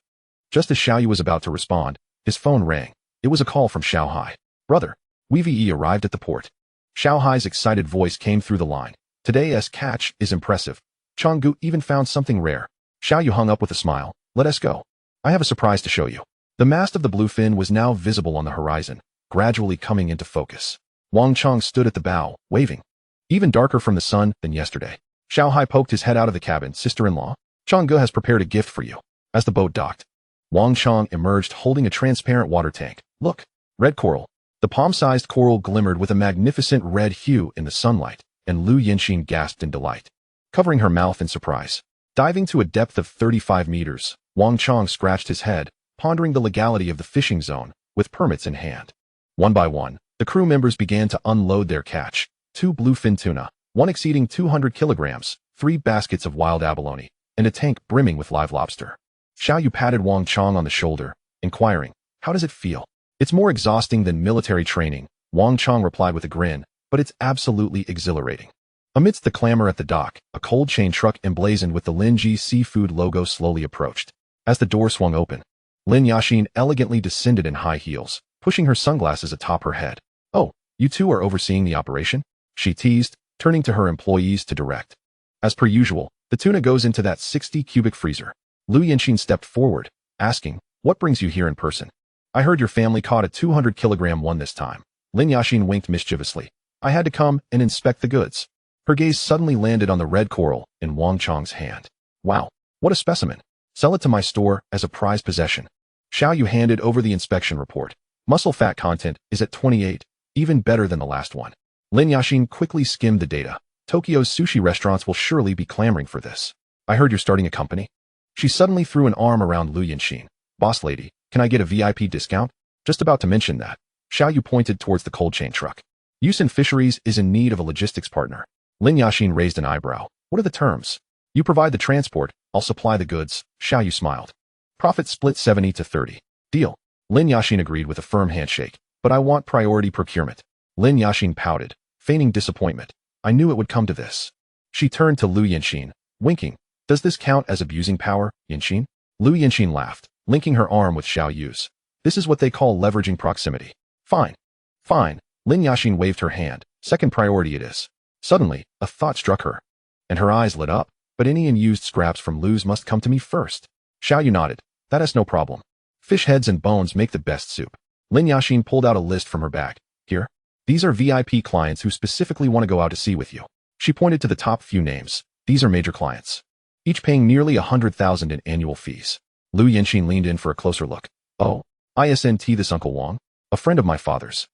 Just as Xiao Yu was about to respond, his phone rang. It was a call from Xiao Hai. "Brother, we arrived at the port." Xiao Hai's excited voice came through the line. "Today's catch is impressive. Changgu even found something rare." Xiao Yu hung up with a smile. "Let us go. I have a surprise to show you." The mast of the bluefin was now visible on the horizon, gradually coming into focus. Wang Chong stood at the bow, waving. "Even darker from the sun than yesterday." Xiao Hai poked his head out of the cabin. "Sister-in-law, Changgu has prepared a gift for you." As the boat docked, Wang Chong emerged holding a transparent water tank. "Look, red coral." The palm-sized coral glimmered with a magnificent red hue in the sunlight, and Lu Yinxin gasped in delight, covering her mouth in surprise. Diving to a depth of 35 meters, Wang Chong scratched his head, pondering the legality of the fishing zone, with permits in hand. One by one, the crew members began to unload their catch: 2 bluefin tuna, 1 exceeding 200 kilograms, 3 baskets of wild abalone, and a tank brimming with live lobster. Xiao Yu patted Wang Chong on the shoulder, inquiring, "How does it feel?" "It's more exhausting than military training," Wang Chong replied with a grin, "but it's absolutely exhilarating." Amidst the clamor at the dock, a cold chain truck emblazoned with the Linji Seafood logo slowly approached. As the door swung open, Lin Yashin elegantly descended in high heels, pushing her sunglasses atop her head. "Oh, you two are overseeing the operation?" she teased, turning to her employees to direct. "As per usual, the tuna goes into that 60-cubic freezer." Lu Yinxin stepped forward, asking, "What brings you here in person?" "I heard your family caught a 200-kilogram one this time." Lin Yashin winked mischievously. "I had to come and inspect the goods." Her gaze suddenly landed on the red coral in Wang Chong's hand. "Wow, what a specimen. Sell it to my store as a prized possession." Xiao Yu handed over the inspection report. "Muscle fat content is at 28, even better than the last one." Lin Yashin quickly skimmed the data. "Tokyo's sushi restaurants will surely be clamoring for this." "I heard you're starting a company." She suddenly threw an arm around Lu Yinxin. "Boss lady, can I get a VIP discount?" Just about to mention that, Xiao Yu pointed towards the cold chain truck. "Yusen Fisheries is in need of a logistics partner." Lin Yashin raised an eyebrow. "What are the terms?" "You provide the transport, I'll supply the goods." Xiao Yu smiled. "Profit split 70 to 30. Deal." Lin Yashin agreed with a firm handshake. "But I want priority procurement." Lin Yashin pouted, feigning disappointment. "I knew it would come to this." She turned to Lu Yinxin, winking. "Does this count as abusing power, Yinxin?" Lu Yinxin laughed, linking her arm with Xiao Yu's. "This is what they call leveraging proximity." "Fine. Fine." Lin Yashin waved her hand. "Second priority it is." Suddenly, a thought struck her, and her eyes lit up. "But any unused scraps from Lu's must come to me first." Xiao Yu nodded. "That is no problem. Fish heads and bones make the best soup." Lin Yashin pulled out a list from her bag. "Here. These are VIP clients who specifically want to go out to sea with you." She pointed to the top few names. "These are major clients, each paying nearly 100,000 in annual fees." Lu Yinxin leaned in for a closer look. "Oh, isn't this Uncle Wang? A friend of my father's."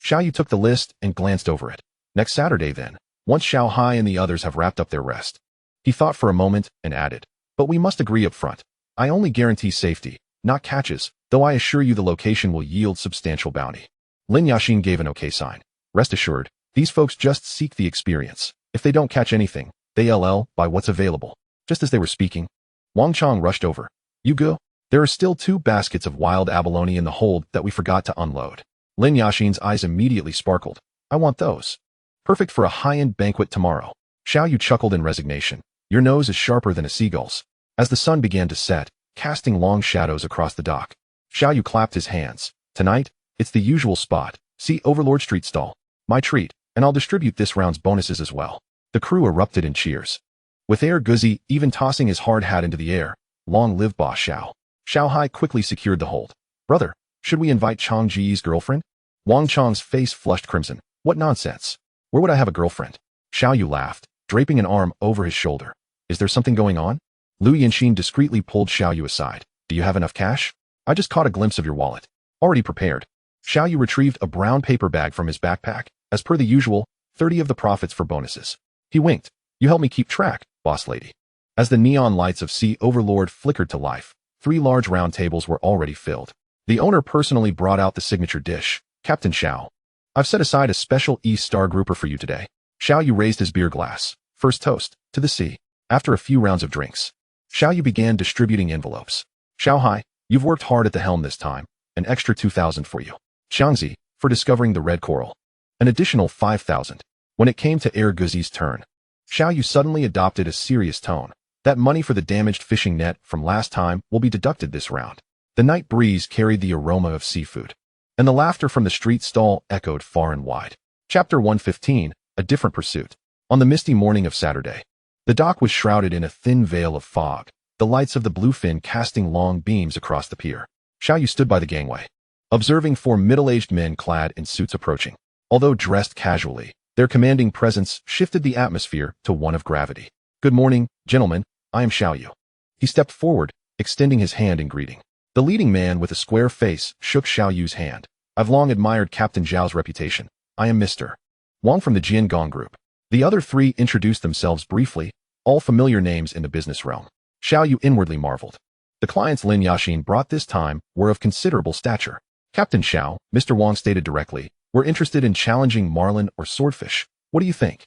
Xiao Yu took the list and glanced over it. "Next Saturday then, once Xiao Hai and the others have wrapped up their rest." He thought for a moment and added, "But we must agree up front. I only guarantee safety, not catches, though I assure you the location will yield substantial bounty." Lin Yashin gave an okay sign. "Rest assured, these folks just seek the experience. If they don't catch anything, they'll buy what's available." Just as they were speaking, Wang Chong rushed over. "You go? There are still 2 baskets of wild abalone in the hold that we forgot to unload." Lin Yashin's eyes immediately sparkled. "I want those. Perfect for a high-end banquet tomorrow." Xiao Yu chuckled in resignation. "Your nose is sharper than a seagull's." As the sun began to set, casting long shadows across the dock, Xiao Yu clapped his hands. "Tonight, it's the usual spot. See Overlord Street stall. My treat, and I'll distribute this round's bonuses as well." The crew erupted in cheers, with Air Guzzi even tossing his hard hat into the air. "Long live Boss Xiao." Xiao Hai quickly secured the hold. "Brother, should we invite Chang Ji's girlfriend?" Wang Chong's face flushed crimson. "What nonsense. Where would I have a girlfriend?" Xiao Yu laughed, draping an arm over his shoulder. "Is there something going on?" Lu Yinxin discreetly pulled Xiao Yu aside. "Do you have enough cash? I just caught a glimpse of your wallet." "Already prepared." Xiao Yu retrieved a brown paper bag from his backpack. "As per the usual, 30 of the profits for bonuses." He winked. "You help me keep track, boss lady." As the neon lights of Sea Overlord flickered to life, 3 large round tables were already filled. The owner personally brought out the signature dish, Captain Xiao. I've set aside a special East-Star grouper for you today. Xiao Yu raised his beer glass. First toast, to the sea. After a few rounds of drinks, Xiao Yu began distributing envelopes. Xiao Hai, you've worked hard at the helm this time. An extra 2,000 for you. Xiangzi, for discovering the red coral. An additional 5,000. When it came to Air Guzi's turn, Xiao Yu suddenly adopted a serious tone. That money for the damaged fishing net from last time will be deducted this round. The night breeze carried the aroma of seafood, and the laughter from the street stall echoed far and wide. Chapter 115, A Different Pursuit. On the misty morning of Saturday, the dock was shrouded in a thin veil of fog, the lights of the bluefin casting long beams across the pier. Xiao Yu stood by the gangway, observing four middle-aged men clad in suits approaching. Although dressed casually, their commanding presence shifted the atmosphere to one of gravity. Good morning, gentlemen, I am Xiao Yu. He stepped forward, extending his hand in greeting. The leading man with a square face shook Xiao Yu's hand. I've long admired Captain Zhao's reputation. I am Mr. Wang from the Jian Gong Group. The other three introduced themselves briefly, all familiar names in the business realm. Xiao Yu inwardly marveled. The clients Lin Yaxin brought this time were of considerable stature. Captain Xiao, Mr. Wang stated directly, we're interested in challenging marlin or swordfish. What do you think?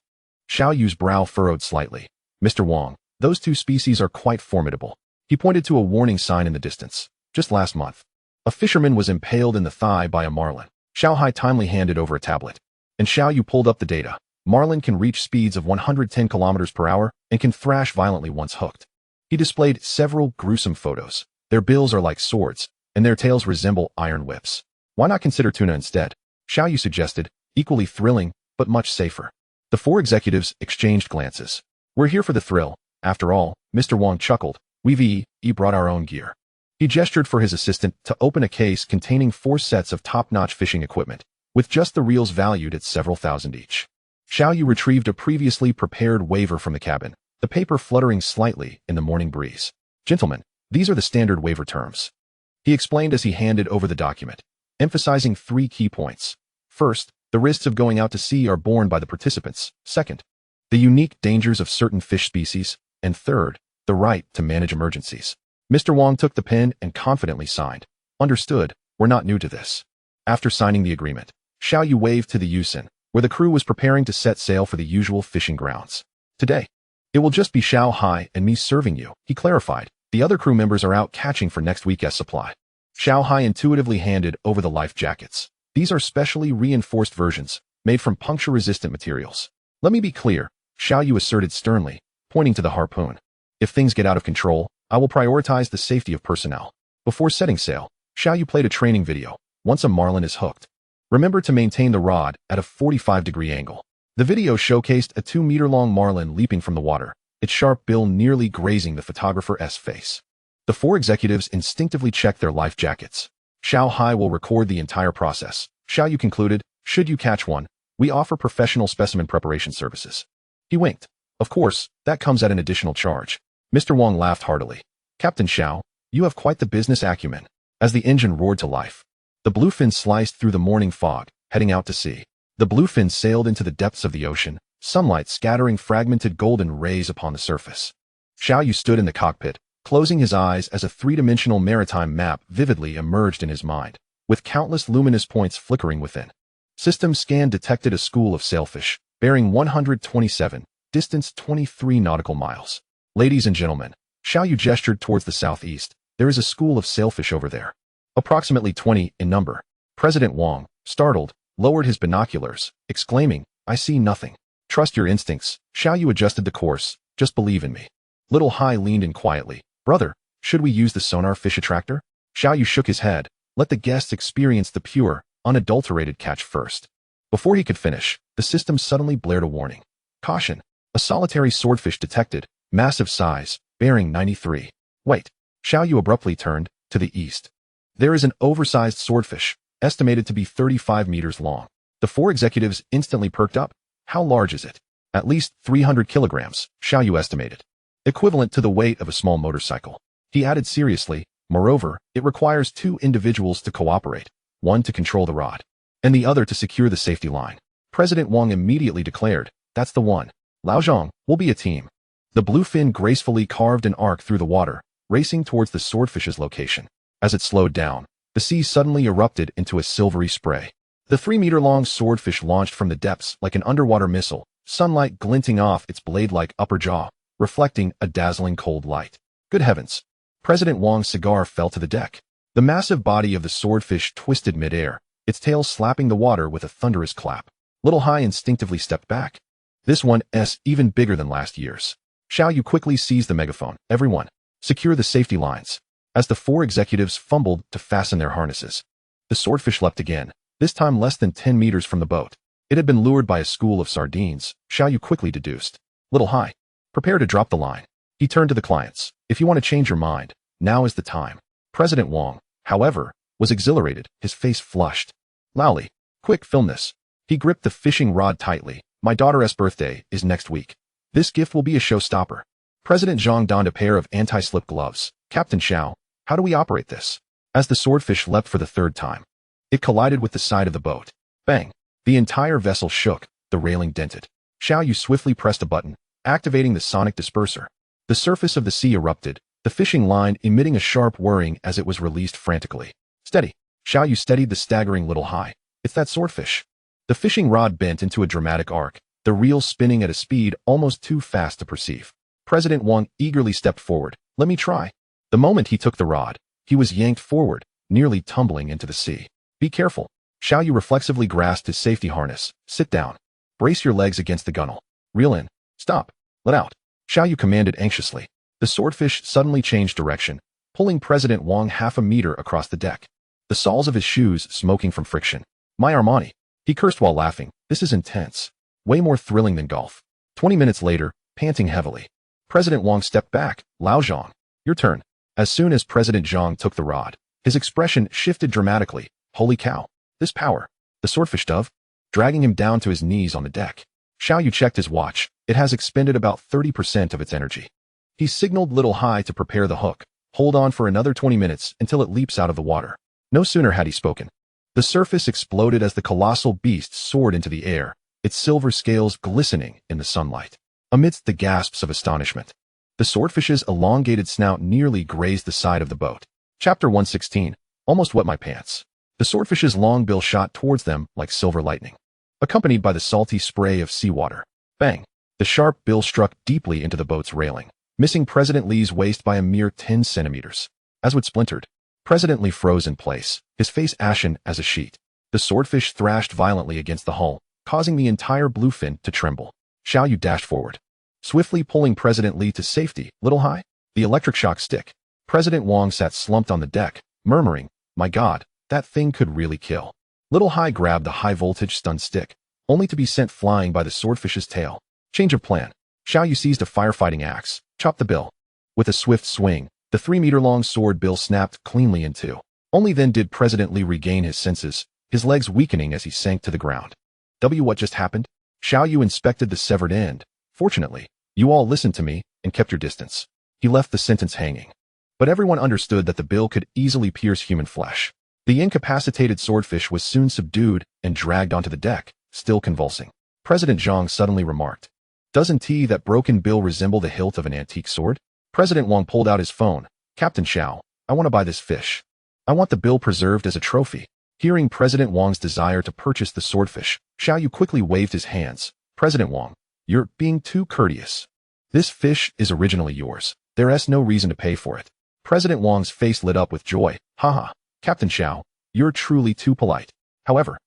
Xiao Yu's brow furrowed slightly. Mr. Wang, those two species are quite formidable. He pointed to a warning sign in the distance. Just last month, a fisherman was impaled in the thigh by a marlin. Xiao Hai timely handed over a tablet, and Xiao Yu pulled up the data. Marlin can reach speeds of 110 kilometers per hour and can thrash violently once hooked. He displayed several gruesome photos. Their bills are like swords, and their tails resemble iron whips. Why not consider tuna instead? Xiao Yu suggested, equally thrilling, but much safer. The four executives exchanged glances. We're here for the thrill. After all, Mr. Wang chuckled. We've brought our own gear. He gestured for his assistant to open a case containing 4 sets of top-notch fishing equipment, with just the reels valued at several thousand each. Xiao Yu retrieved a previously prepared waiver from the cabin, the paper fluttering slightly in the morning breeze. Gentlemen, these are the standard waiver terms. He explained as he handed over the document, emphasizing 3 key points. First, the risks of going out to sea are borne by the participants. Second, the unique dangers of certain fish species. And third, the right to manage emergencies. Mr. Wang took the pen and confidently signed. Understood, we're not new to this. After signing the agreement, Xiao Yu waved to the Yusen, where the crew was preparing to set sail for the usual fishing grounds. Today, it will just be Xiao Hai and me serving you, he clarified. The other crew members are out catching for next week's supply. Xiao Hai intuitively handed over the life jackets. These are specially reinforced versions, made from puncture-resistant materials. Let me be clear, Xiao Yu asserted sternly, pointing to the harpoon. If things get out of control, I will prioritize the safety of personnel. Before setting sail, Xiao Yu played a training video. Once a marlin is hooked, remember to maintain the rod at a 45-degree angle. The video showcased a 2-meter-long marlin leaping from the water, its sharp bill nearly grazing the photographer's face. The 4 executives instinctively checked their life jackets. Xiao Hai will record the entire process. Xiao Yu concluded, should you catch one, we offer professional specimen preparation services. He winked. Of course, that comes at an additional charge. Mr. Wang laughed heartily. Captain Xiao, you have quite the business acumen. As the engine roared to life, the bluefin sliced through the morning fog, heading out to sea. The bluefin sailed into the depths of the ocean, sunlight scattering fragmented golden rays upon the surface. Xiao Yu stood in the cockpit, closing his eyes as a 3-dimensional maritime map vividly emerged in his mind, with countless luminous points flickering within. System scan detected a school of sailfish, bearing 127, distance 23 nautical miles. Ladies and gentlemen, Xiao Yu gestured towards the southeast. There is a school of sailfish over there. Approximately 20 in number. President Wang, startled, lowered his binoculars, exclaiming, I see nothing. Trust your instincts. Xiao Yu adjusted the course. Just believe in me. Little Hai leaned in quietly. Brother, should we use the sonar fish attractor? Xiao Yu shook his head. Let the guests experience the pure, unadulterated catch first. Before he could finish, the system suddenly blared a warning. Caution. A solitary swordfish detected. Massive size, bearing 93. Wait. Xiao Yu abruptly turned to the east. There is an oversized swordfish, estimated to be 35 meters long. The 4 executives instantly perked up. How large is it? At least 300 kilograms, Xiao Yu estimated. Equivalent to the weight of a small motorcycle. He added seriously, moreover, it requires 2 individuals to cooperate, one to control the rod, and the other to secure the safety line. President Wang immediately declared, that's the one. Lao Zhang, we'll be a team. The bluefin gracefully carved an arc through the water, racing towards the swordfish's location. As it slowed down, The sea suddenly erupted into a silvery spray. The 3-meter-long swordfish launched from the depths like an underwater missile, sunlight glinting off its blade-like upper jaw, reflecting a dazzling cold light. Good heavens! President Wong's cigar fell to the deck. The massive body of the swordfish twisted mid-air, its tail slapping the water with a thunderous clap. Little Hai instinctively stepped back. This one's even bigger than last year's. Xiao Yu quickly seized the megaphone. Everyone, secure the safety lines. As the 4 executives fumbled to fasten their harnesses, the swordfish leapt again, this time less than 10 meters from the boat. It had been lured by a school of sardines, Xiao Yu quickly deduced. Little Hai, prepare to drop the line. He turned to the clients. If you want to change your mind, now is the time. President Wong, however, was exhilarated, his face flushed. Lowly, quick, film this. He gripped the fishing rod tightly. My daughter's birthday is next week. This gift will be a showstopper. President Zhang donned a pair of anti-slip gloves. Captain Xiao, how do we operate this? As the swordfish leapt for the 3rd time, it collided with the side of the boat. Bang! The entire vessel shook, the railing dented. Xiao Yu swiftly pressed a button, activating the sonic disperser. The surface of the sea erupted, the fishing line emitting a sharp whirring as it was released frantically. Steady! Xiao Yu steadied the staggering Little Hai. It's that swordfish. The fishing rod bent into a dramatic arc, the reel spinning at a speed almost too fast to perceive. President Wong eagerly stepped forward. Let me try. The moment he took the rod, he was yanked forward, nearly tumbling into the sea. Be careful. Xiao Yu reflexively grasped his safety harness. Sit down. Brace your legs against the gunwale. Reel in. Stop. Let out. Xiao Yu commanded anxiously. The swordfish suddenly changed direction, pulling President Wong half a meter across the deck. The soles of his shoes smoking from friction. My Armani. He cursed while laughing. This is intense. Way more thrilling than golf. 20 minutes later, panting heavily, President Wong stepped back. Lao Zhang, your turn. As soon as President Zhang took the rod, his expression shifted dramatically. Holy cow. This power. The swordfish dove, dragging him down to his knees on the deck. Xiao Yu checked his watch. It has expended about 30% of its energy. He signaled Little Hai to prepare the hook. Hold on for another 20 minutes until it leaps out of the water. No sooner had he spoken. The surface exploded as the colossal beast soared into the air, its silver scales glistening in the sunlight. Amidst the gasps of astonishment, the swordfish's elongated snout nearly grazed the side of the boat. Chapter 116. Almost wet my pants. The swordfish's long bill shot towards them like silver lightning, accompanied by the salty spray of seawater. Bang! The sharp bill struck deeply into the boat's railing, missing President Li's waist by a mere 10 centimeters. As it splintered, President Li froze in place, his face ashen as a sheet. The swordfish thrashed violently against the hull, causing the entire bluefin to tremble. Xiao Yu dashed forward, swiftly pulling President Li to safety. Little Hai, the electric shock stick. President Wong sat slumped on the deck, murmuring, my God, that thing could really kill. Little Hai grabbed the high-voltage stun stick, only to be sent flying by the swordfish's tail. Change of plan. Xiao Yu seized a firefighting axe, chopped the bill. With a swift swing, the 3-meter-long sword bill snapped cleanly in two. Only then did President Li regain his senses, his legs weakening as he sank to the ground. What just happened? Xiao Yu inspected the severed end. Fortunately, you all listened to me and kept your distance. He left the sentence hanging. But everyone understood that the bill could easily pierce human flesh. The incapacitated swordfish was soon subdued and dragged onto the deck, still convulsing. President Zhang suddenly remarked, doesn't that broken bill resemble the hilt of an antique sword? President Wong pulled out his phone. Captain Xiao, I want to buy this fish. I want the bill preserved as a trophy. Hearing President Wong's desire to purchase the swordfish, Xiao Yu quickly waved his hands. President Wong, you're being too courteous. This fish is originally yours. There's no reason to pay for it. President Wong's face lit up with joy. Haha, Captain Xiao, you're truly too polite. However,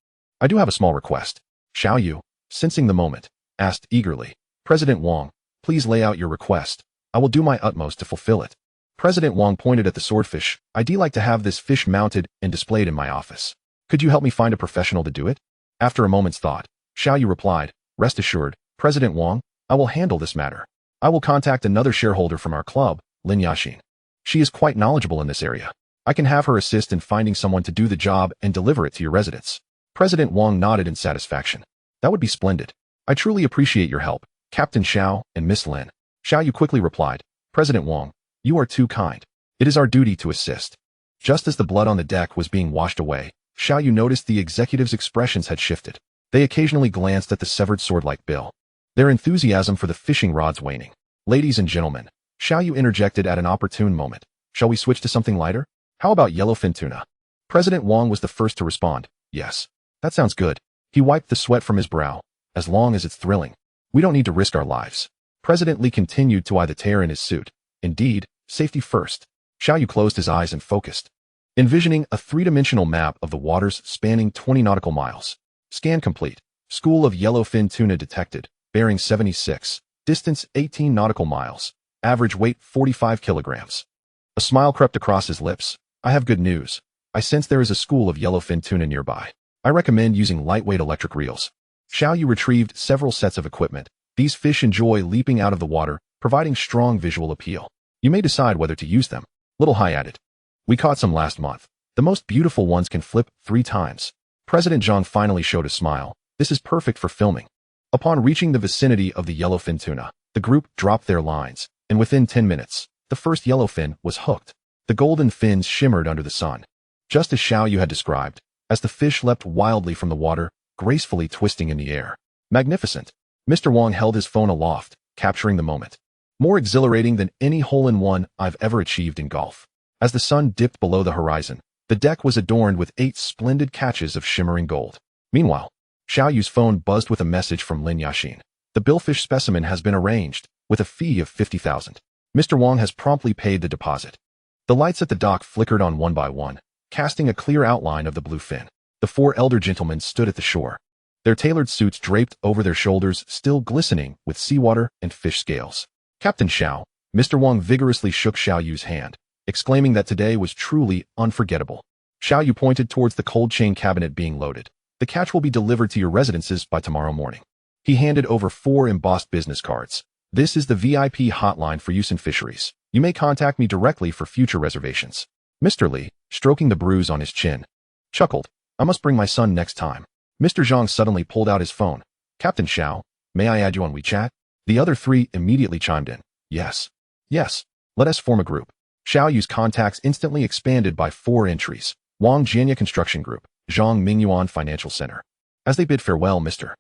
I do have a small request. Xiao Yu, sensing the moment, asked eagerly. President Wong, please lay out your request. I will do my utmost to fulfill it. President Wong pointed at the swordfish. I'd like to have this fish mounted and displayed in my office. Could you help me find a professional to do it? After a moment's thought, Xiao Yu replied, rest assured, President Wong, I will handle this matter. I will contact another shareholder from our club, Lin Yaxin. She is quite knowledgeable in this area. I can have her assist in finding someone to do the job and deliver it to your residence. President Wong nodded in satisfaction. That would be splendid. I truly appreciate your help, Captain Xiao and Miss Lin. Xiao Yu quickly replied, President Wong, you are too kind. It is our duty to assist. Just as the blood on the deck was being washed away, Xiao Yu noticed the executives' expressions had shifted. They occasionally glanced at the severed sword-like bill, their enthusiasm for the fishing rods waning. Ladies and gentlemen, Xiao Yu interjected at an opportune moment. Shall we switch to something lighter? How about yellowfin tuna? President Wang was the first to respond. Yes. That sounds good. He wiped the sweat from his brow. As long as it's thrilling. We don't need to risk our lives. President Li continued to eye the tear in his suit. Indeed, safety first. Xiao Yu closed his eyes and focused, envisioning a three-dimensional map of the waters spanning 20 nautical miles. Scan complete. School of yellowfin tuna detected. Bearing 76. Distance 18 nautical miles. Average weight 45 kilograms. A smile crept across his lips. I have good news. I sense there is a school of yellowfin tuna nearby. I recommend using lightweight electric reels. Xiao Yu retrieved several sets of equipment. These fish enjoy leaping out of the water, providing strong visual appeal. You may decide whether to use them. Little Hai added. We caught some last month. The most beautiful ones can flip 3 times. President Zhang finally showed a smile. This is perfect for filming. Upon reaching the vicinity of the yellowfin tuna, the group dropped their lines, and within 10 minutes, the first yellowfin was hooked. The golden fins shimmered under the sun. Just as Xiao Yu had described, as the fish leapt wildly from the water, gracefully twisting in the air. Magnificent. Mr. Wang held his phone aloft, capturing the moment. More exhilarating than any hole-in-one I've ever achieved in golf. As the sun dipped below the horizon, the deck was adorned with 8 splendid catches of shimmering gold. Meanwhile, Xiao Yu's phone buzzed with a message from Lin Yaxin. The billfish specimen has been arranged, with a fee of 50,000. Mr. Wang has promptly paid the deposit. The lights at the dock flickered on one by one, casting a clear outline of the blue fin. The 4 elder gentlemen stood at the shore, their tailored suits draped over their shoulders still glistening with seawater and fish scales. Captain Xiao, Mr. Wang vigorously shook Xiao Yu's hand, exclaiming that today was truly unforgettable. Xiao Yu pointed towards the cold chain cabinet being loaded. The catch will be delivered to your residences by tomorrow morning. He handed over 4 embossed business cards. This is the VIP hotline for use in fisheries. You may contact me directly for future reservations. Mr. Li, stroking the bruise on his chin, chuckled. I must bring my son next time. Mr. Zhang suddenly pulled out his phone. Captain Xiao, may I add you on WeChat? The other 3 immediately chimed in. Yes. Yes. Let us form a group. Xiao Yu's contacts instantly expanded by 4 entries. Wang Jianya Construction Group, Zhang Mingyuan Financial Center. As they bid farewell, Mr.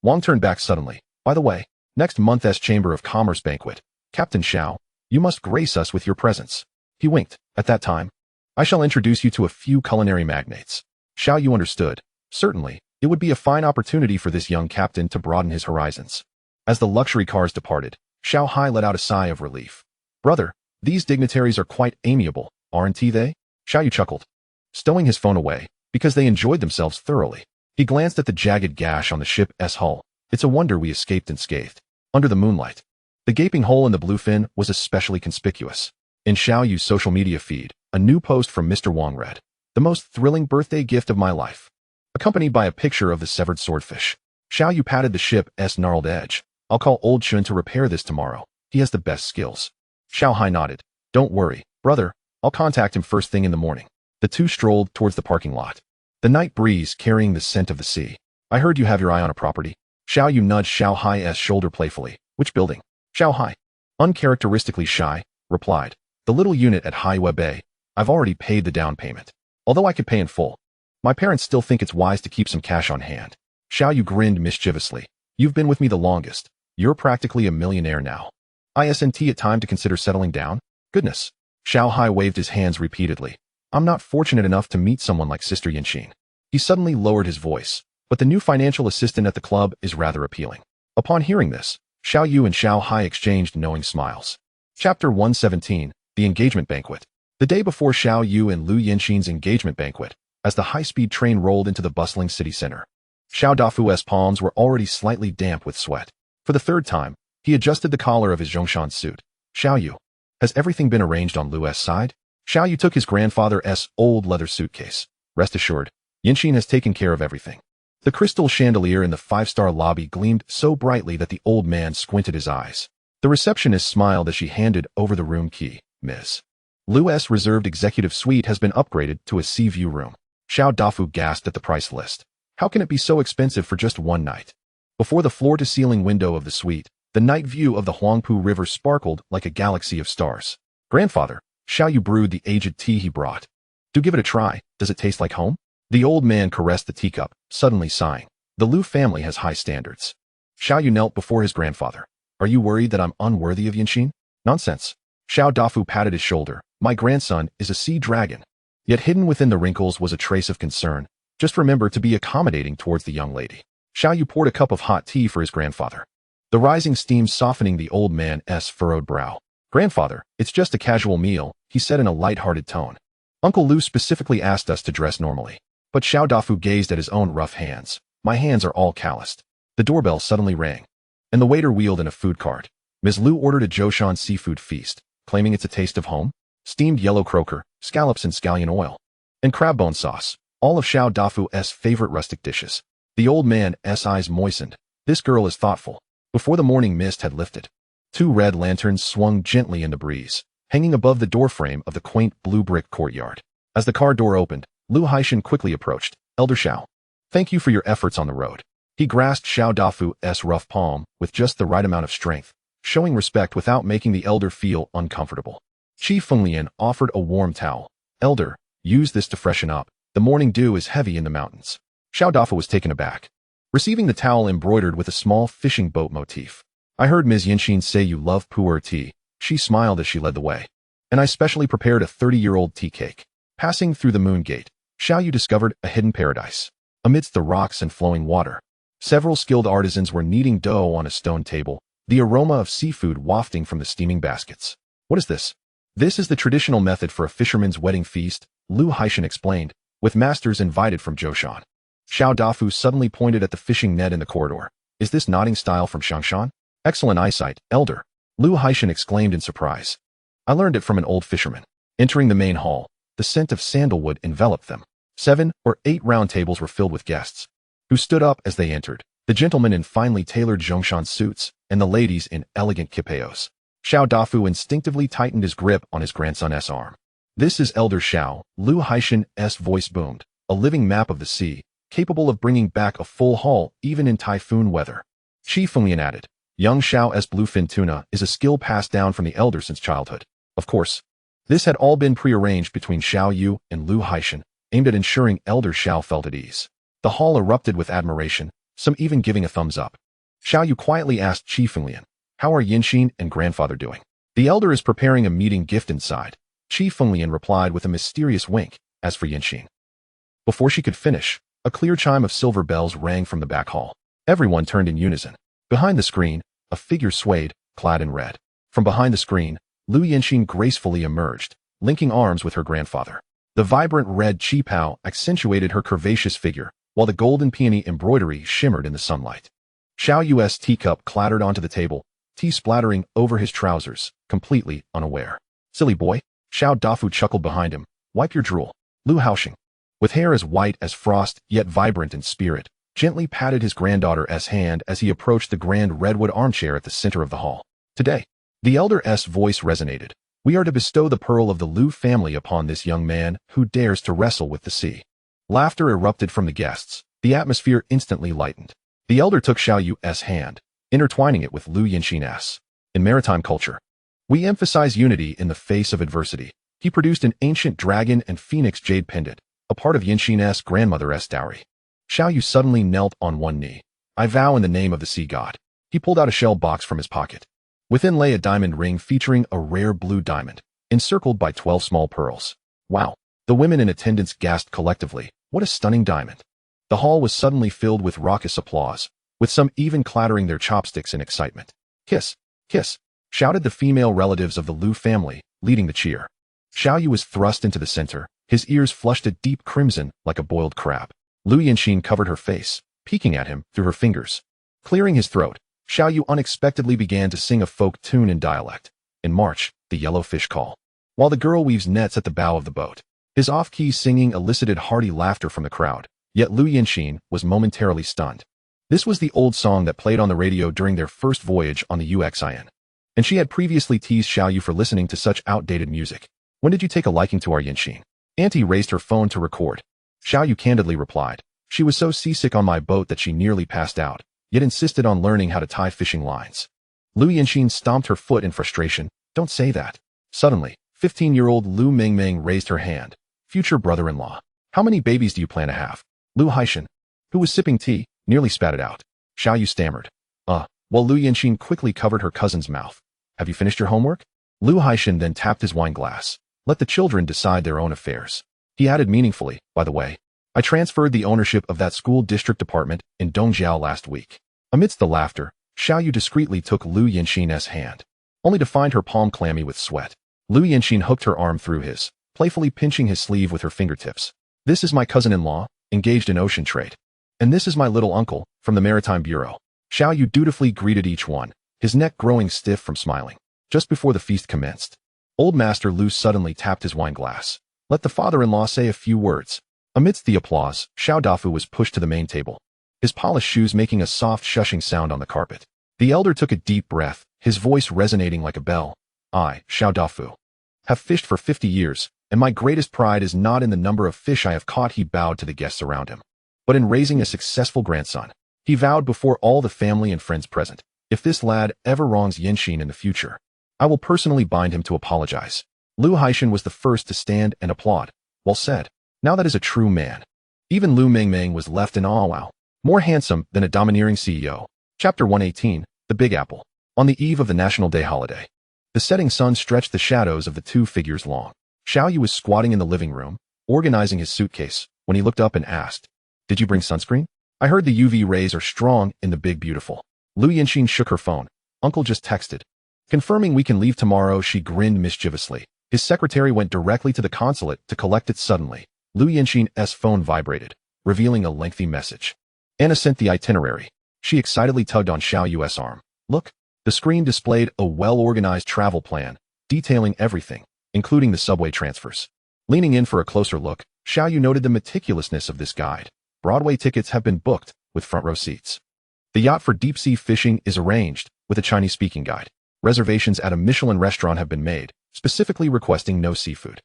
Wang turned back suddenly. By the way, next month's Chamber of Commerce banquet. Captain Xiao, you must grace us with your presence. He winked. At that time, I shall introduce you to a few culinary magnates. Xiao Yu understood. Certainly, it would be a fine opportunity for this young captain to broaden his horizons. As the luxury cars departed, Xiao Hai let out a sigh of relief. Brother, these dignitaries are quite amiable, aren't they? Xiao Yu chuckled, stowing his phone away, because they enjoyed themselves thoroughly. He glanced at the jagged gash on the ship's hull. It's a wonder we escaped unscathed. Under the moonlight, the gaping hole in the bluefin was especially conspicuous. In Xiao Yu's social media feed, a new post from Mr. Wang read, the most thrilling birthday gift of my life, accompanied by a picture of the severed swordfish. Xiao Yu patted the ship's gnarled edge. I'll call old Shun to repair this tomorrow. He has the best skills. Xiao Hai nodded. Don't worry, brother. I'll contact him first thing in the morning. The two strolled towards the parking lot, the night breeze carrying the scent of the sea. I heard you have your eye on a property. Xiao Yu nudged Xiao Hai's shoulder playfully. Which building? Xiao Hai, uncharacteristically shy, replied. The little unit at Haiwei Bay. I've already paid the down payment. Although I could pay in full, my parents still think it's wise to keep some cash on hand. Xiao Yu grinned mischievously. You've been with me the longest. You're practically a millionaire now. Isn't it time to consider settling down? Goodness. Xiao Hai waved his hands repeatedly. I'm not fortunate enough to meet someone like Sister Yanxin. He suddenly lowered his voice, but the new financial assistant at the club is rather appealing. Upon hearing this, Xiao Yu and Xiao Hai exchanged knowing smiles. Chapter 117, The Engagement Banquet. The day before Xiao Yu and Lu Yanxin's engagement banquet, as the high-speed train rolled into the bustling city center, Xiao Dafu's palms were already slightly damp with sweat. For the 3rd time, he adjusted the collar of his Zhongshan suit. Xiao Yu, has everything been arranged on Lu's side? Xiao Yu took his grandfather's old leather suitcase. Rest assured, Yanxin has taken care of everything. The crystal chandelier in the 5-star lobby gleamed so brightly that the old man squinted his eyes. The receptionist smiled as she handed over the room key. Ms. Lu's reserved executive suite has been upgraded to a sea view room. Xiao Dafu gasped at the price list. How can it be so expensive for just one night? Before the floor-to-ceiling window of the suite, the night view of the Huangpu River sparkled like a galaxy of stars. Grandfather, Xiao Yu brewed the aged tea he brought. Do give it a try. Does it taste like home? The old man caressed the teacup, suddenly sighing. The Lu family has high standards. Xiao Yu knelt before his grandfather. Are you worried that I'm unworthy of Yanxin? Nonsense. Xiao Dafu patted his shoulder. My grandson is a sea dragon. Yet hidden within the wrinkles was a trace of concern. Just remember to be accommodating towards the young lady. Xiao Yu poured a cup of hot tea for his grandfather. The rising steam softening the old man's furrowed brow. Grandfather, it's just a casual meal, he said in a light-hearted tone. Uncle Lu specifically asked us to dress normally. But Xiao Dafu gazed at his own rough hands. My hands are all calloused. The doorbell suddenly rang, and the waiter wheeled in a food cart. Ms. Lu ordered a Zhoushan seafood feast, claiming it's a taste of home. Steamed yellow croaker, scallops in scallion oil, and crab bone sauce, all of Xiao Dafu's favorite rustic dishes. The old man's eyes moistened. This girl is thoughtful. Before the morning mist had lifted, 2 red lanterns swung gently in the breeze, hanging above the doorframe of the quaint blue brick courtyard. As the car door opened, Lu Haishan quickly approached. Elder Xiao, thank you for your efforts on the road. He grasped Xiao Dafu's rough palm with just the right amount of strength, showing respect without making the elder feel uncomfortable. Qi Fenglian offered a warm towel. Elder, use this to freshen up. The morning dew is heavy in the mountains. Xiao Dafu was taken aback, receiving the towel embroidered with a small fishing boat motif. I heard Ms. Yanxin say you love pu'er tea. She smiled as she led the way. And I specially prepared a 30-year-old tea cake. Passing through the moon gate, Xiao Yu discovered a hidden paradise. Amidst the rocks and flowing water, several skilled artisans were kneading dough on a stone table, the aroma of seafood wafting from the steaming baskets. What is this? This is the traditional method for a fisherman's wedding feast, Lu Haishan explained, with masters invited from Zhoushan. Xiao Dafu suddenly pointed at the fishing net in the corridor. Is this knotting style from Xiangshan? Excellent eyesight, elder, Lu Haishan exclaimed in surprise. I learned it from an old fisherman. Entering the main hall, the scent of sandalwood enveloped them. 7 or 8 round tables were filled with guests, who stood up as they entered, the gentlemen in finely tailored Zhongshan suits, and the ladies in elegant kipeos. Xiao Dafu instinctively tightened his grip on his grandson's arm. This is Elder Xiao, Lu Haishan's voice boomed, a living map of the sea, capable of bringing back a full haul even in typhoon weather. Qi Fenglian added, young Xiao's bluefin tuna is a skill passed down from the elder since childhood. Of course, this had all been prearranged between Xiao Yu and Lu Haishan, aimed at ensuring Elder Xiao felt at ease. The hall erupted with admiration, some even giving a thumbs up. Xiao Yu quietly asked Qi Fenglian, how are Yanxin and grandfather doing? The elder is preparing a meeting gift inside. Qi Fenglian replied with a mysterious wink. As for Yanxin, before she could finish, a clear chime of silver bells rang from the back hall. Everyone turned in unison. Behind the screen, a figure swayed, clad in red. From behind the screen, Lu Yanxin gracefully emerged, linking arms with her grandfather. The vibrant red qipao accentuated her curvaceous figure, while the golden peony embroidery shimmered in the sunlight. Xiao Yu's teacup clattered onto the table, tea splattering over his trousers, completely unaware. Silly boy, Xiao Dafu chuckled behind him. Wipe your drool. Lu Haoxing, with hair as white as frost yet vibrant in spirit, gently patted his granddaughter's hand as he approached the grand redwood armchair at the center of the hall. Today, the elder's voice resonated. We are to bestow the pearl of the Lu family upon this young man who dares to wrestle with the sea. Laughter erupted from the guests. The atmosphere instantly lightened. The elder took Xiao Yu's hand, intertwining it with Lu Yanxin's. In maritime culture, we emphasize unity in the face of adversity. He produced an ancient dragon and phoenix jade pendant, a part of Yanxin's grandmother's dowry. Xiao Yu suddenly knelt on one knee. I vow in the name of the sea god. He pulled out a shell box from his pocket. Within lay a diamond ring featuring a rare blue diamond, encircled by 12 small pearls. Wow! The women in attendance gasped collectively. What a stunning diamond! The hall was suddenly filled with raucous applause, with some even clattering their chopsticks in excitement. Kiss! Kiss! Shouted the female relatives of the Lu family, leading the cheer. Xiao Yu was thrust into the center, his ears flushed a deep crimson like a boiled crab. Lu Yanxin covered her face, peeking at him through her fingers. Clearing his throat, Xiao Yu unexpectedly began to sing a folk tune in dialect. In March, the yellow fish call. While the girl weaves nets at the bow of the boat. His off-key singing elicited hearty laughter from the crowd, yet Lu Yanxin was momentarily stunned. This was the old song that played on the radio during their first voyage on the Uxin. And she had previously teased Xiao Yu for listening to such outdated music. When did you take a liking to our Yanxin? Auntie raised her phone to record. Xiao Yu candidly replied, she was so seasick on my boat that she nearly passed out, yet insisted on learning how to tie fishing lines. Lu Yanxin stomped her foot in frustration. Don't say that. Suddenly, 15-year-old Lu Mingming raised her hand. Future brother-in-law. How many babies do you plan to have? Lu Haishan, who was sipping tea, nearly spat it out. Xiao Yu stammered. While Lu Yanxin quickly covered her cousin's mouth. Have you finished your homework? Lu Haishan then tapped his wine glass. Let the children decide their own affairs. He added meaningfully, by the way. I transferred the ownership of that school district department in Dongjiao last week. Amidst the laughter, Xiaoyu discreetly took Lu Yanxin's hand, only to find her palm clammy with sweat. Lu Yanxin hooked her arm through his, playfully pinching his sleeve with her fingertips. This is my cousin-in-law, engaged in ocean trade. And this is my little uncle, from the Maritime Bureau. Xiaoyu dutifully greeted each one, his neck growing stiff from smiling. Just before the feast commenced, Old Master Lu suddenly tapped his wine glass. Let the father-in-law say a few words. Amidst the applause, Xiao Dafu was pushed to the main table, his polished shoes making a soft shushing sound on the carpet. The elder took a deep breath, his voice resonating like a bell. I, Xiao Dafu, have fished for 50 years, and my greatest pride is not in the number of fish I have caught. He bowed to the guests around him, but in raising a successful grandson. He vowed before all the family and friends present, if this lad ever wrongs Yanxin in the future, I will personally bind him to apologize. Lu Haishan was the first to stand and applaud. Well said. Now that is a true man. Even Lu Mengmeng was left in awe. Wow. More handsome than a domineering CEO. Chapter 118, The Big Apple. On the eve of the National Day holiday, the setting sun stretched the shadows of the two figures long. Xiaoyu was squatting in the living room, organizing his suitcase, when he looked up and asked, Did you bring sunscreen? I heard the UV rays are strong in the big beautiful. Lu Yanxin shook her phone. Uncle just texted. Confirming we can leave tomorrow. She grinned mischievously. His secretary went directly to the consulate to collect it suddenly. Lu Yanxin's phone vibrated, revealing a lengthy message. Anna sent the itinerary. She excitedly tugged on Xiaoyu's arm. Look. The screen displayed a well-organized travel plan, detailing everything, including the subway transfers. Leaning in for a closer look, Xiaoyu noted the meticulousness of this guide. Broadway tickets have been booked, with front-row seats. The yacht for deep-sea fishing is arranged, with a Chinese-speaking guide. Reservations at a Michelin restaurant have been made, specifically requesting no seafood.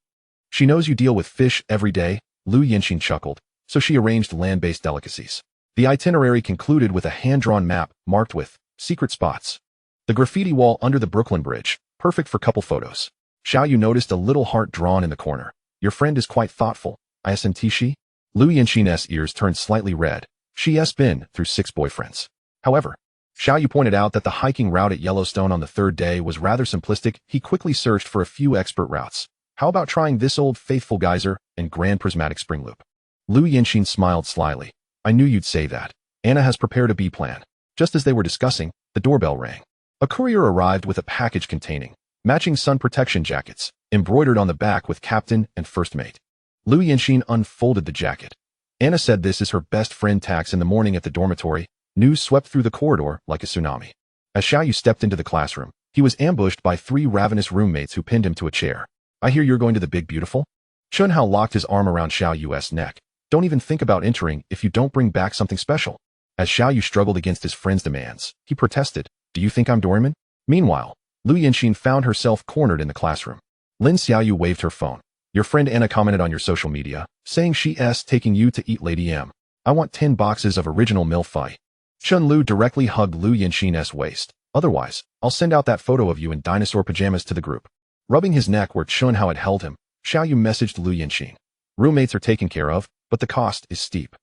She knows you deal with fish every day, Lu Yanxin chuckled, so she arranged land-based delicacies. The itinerary concluded with a hand-drawn map marked with secret spots. The graffiti wall under the Brooklyn Bridge, perfect for couple photos. Xiaoyu noticed a little heart drawn in the corner. Your friend is quite thoughtful, isn't she? Lu Yanxin's ears turned slightly red. She has been through 6 boyfriends. However, Xiaoyu pointed out that the hiking route at Yellowstone on the 3rd day was rather simplistic. He quickly searched for a few expert routes. How about trying this Old Faithful geyser and Grand Prismatic Spring Loop? Lu Yanxin smiled slyly. I knew you'd say that. Anna has prepared a B plan. Just as they were discussing, the doorbell rang. A courier arrived with a package containing matching sun protection jackets, embroidered on the back with Captain and First Mate. Lu Yanxin unfolded the jacket. Anna said this is her best friend Tax. In the morning at the dormitory, news swept through the corridor like a tsunami. As Xiaoyu stepped into the classroom, he was ambushed by 3 ravenous roommates who pinned him to a chair. I hear you're going to the Big Beautiful? Chunhao locked his arm around Xiaoyu's neck. Don't even think about entering if you don't bring back something special. As Xiaoyu struggled against his friend's demands, he protested. Do you think I'm Doraemon? Meanwhile, Lu Yanxin found herself cornered in the classroom. Lin Xiaoyu waved her phone. Your friend Anna commented on your social media, saying she's taking you to eat Lady M. I want 10 boxes of original milfai. Chun Lu directly hugged Lu Yanxin's waist. Otherwise, I'll send out that photo of you in dinosaur pajamas to the group. Rubbing his neck where Chunhao had held him, Xiaoyu messaged Lu Yanxin. Roommates are taken care of, but the cost is steep.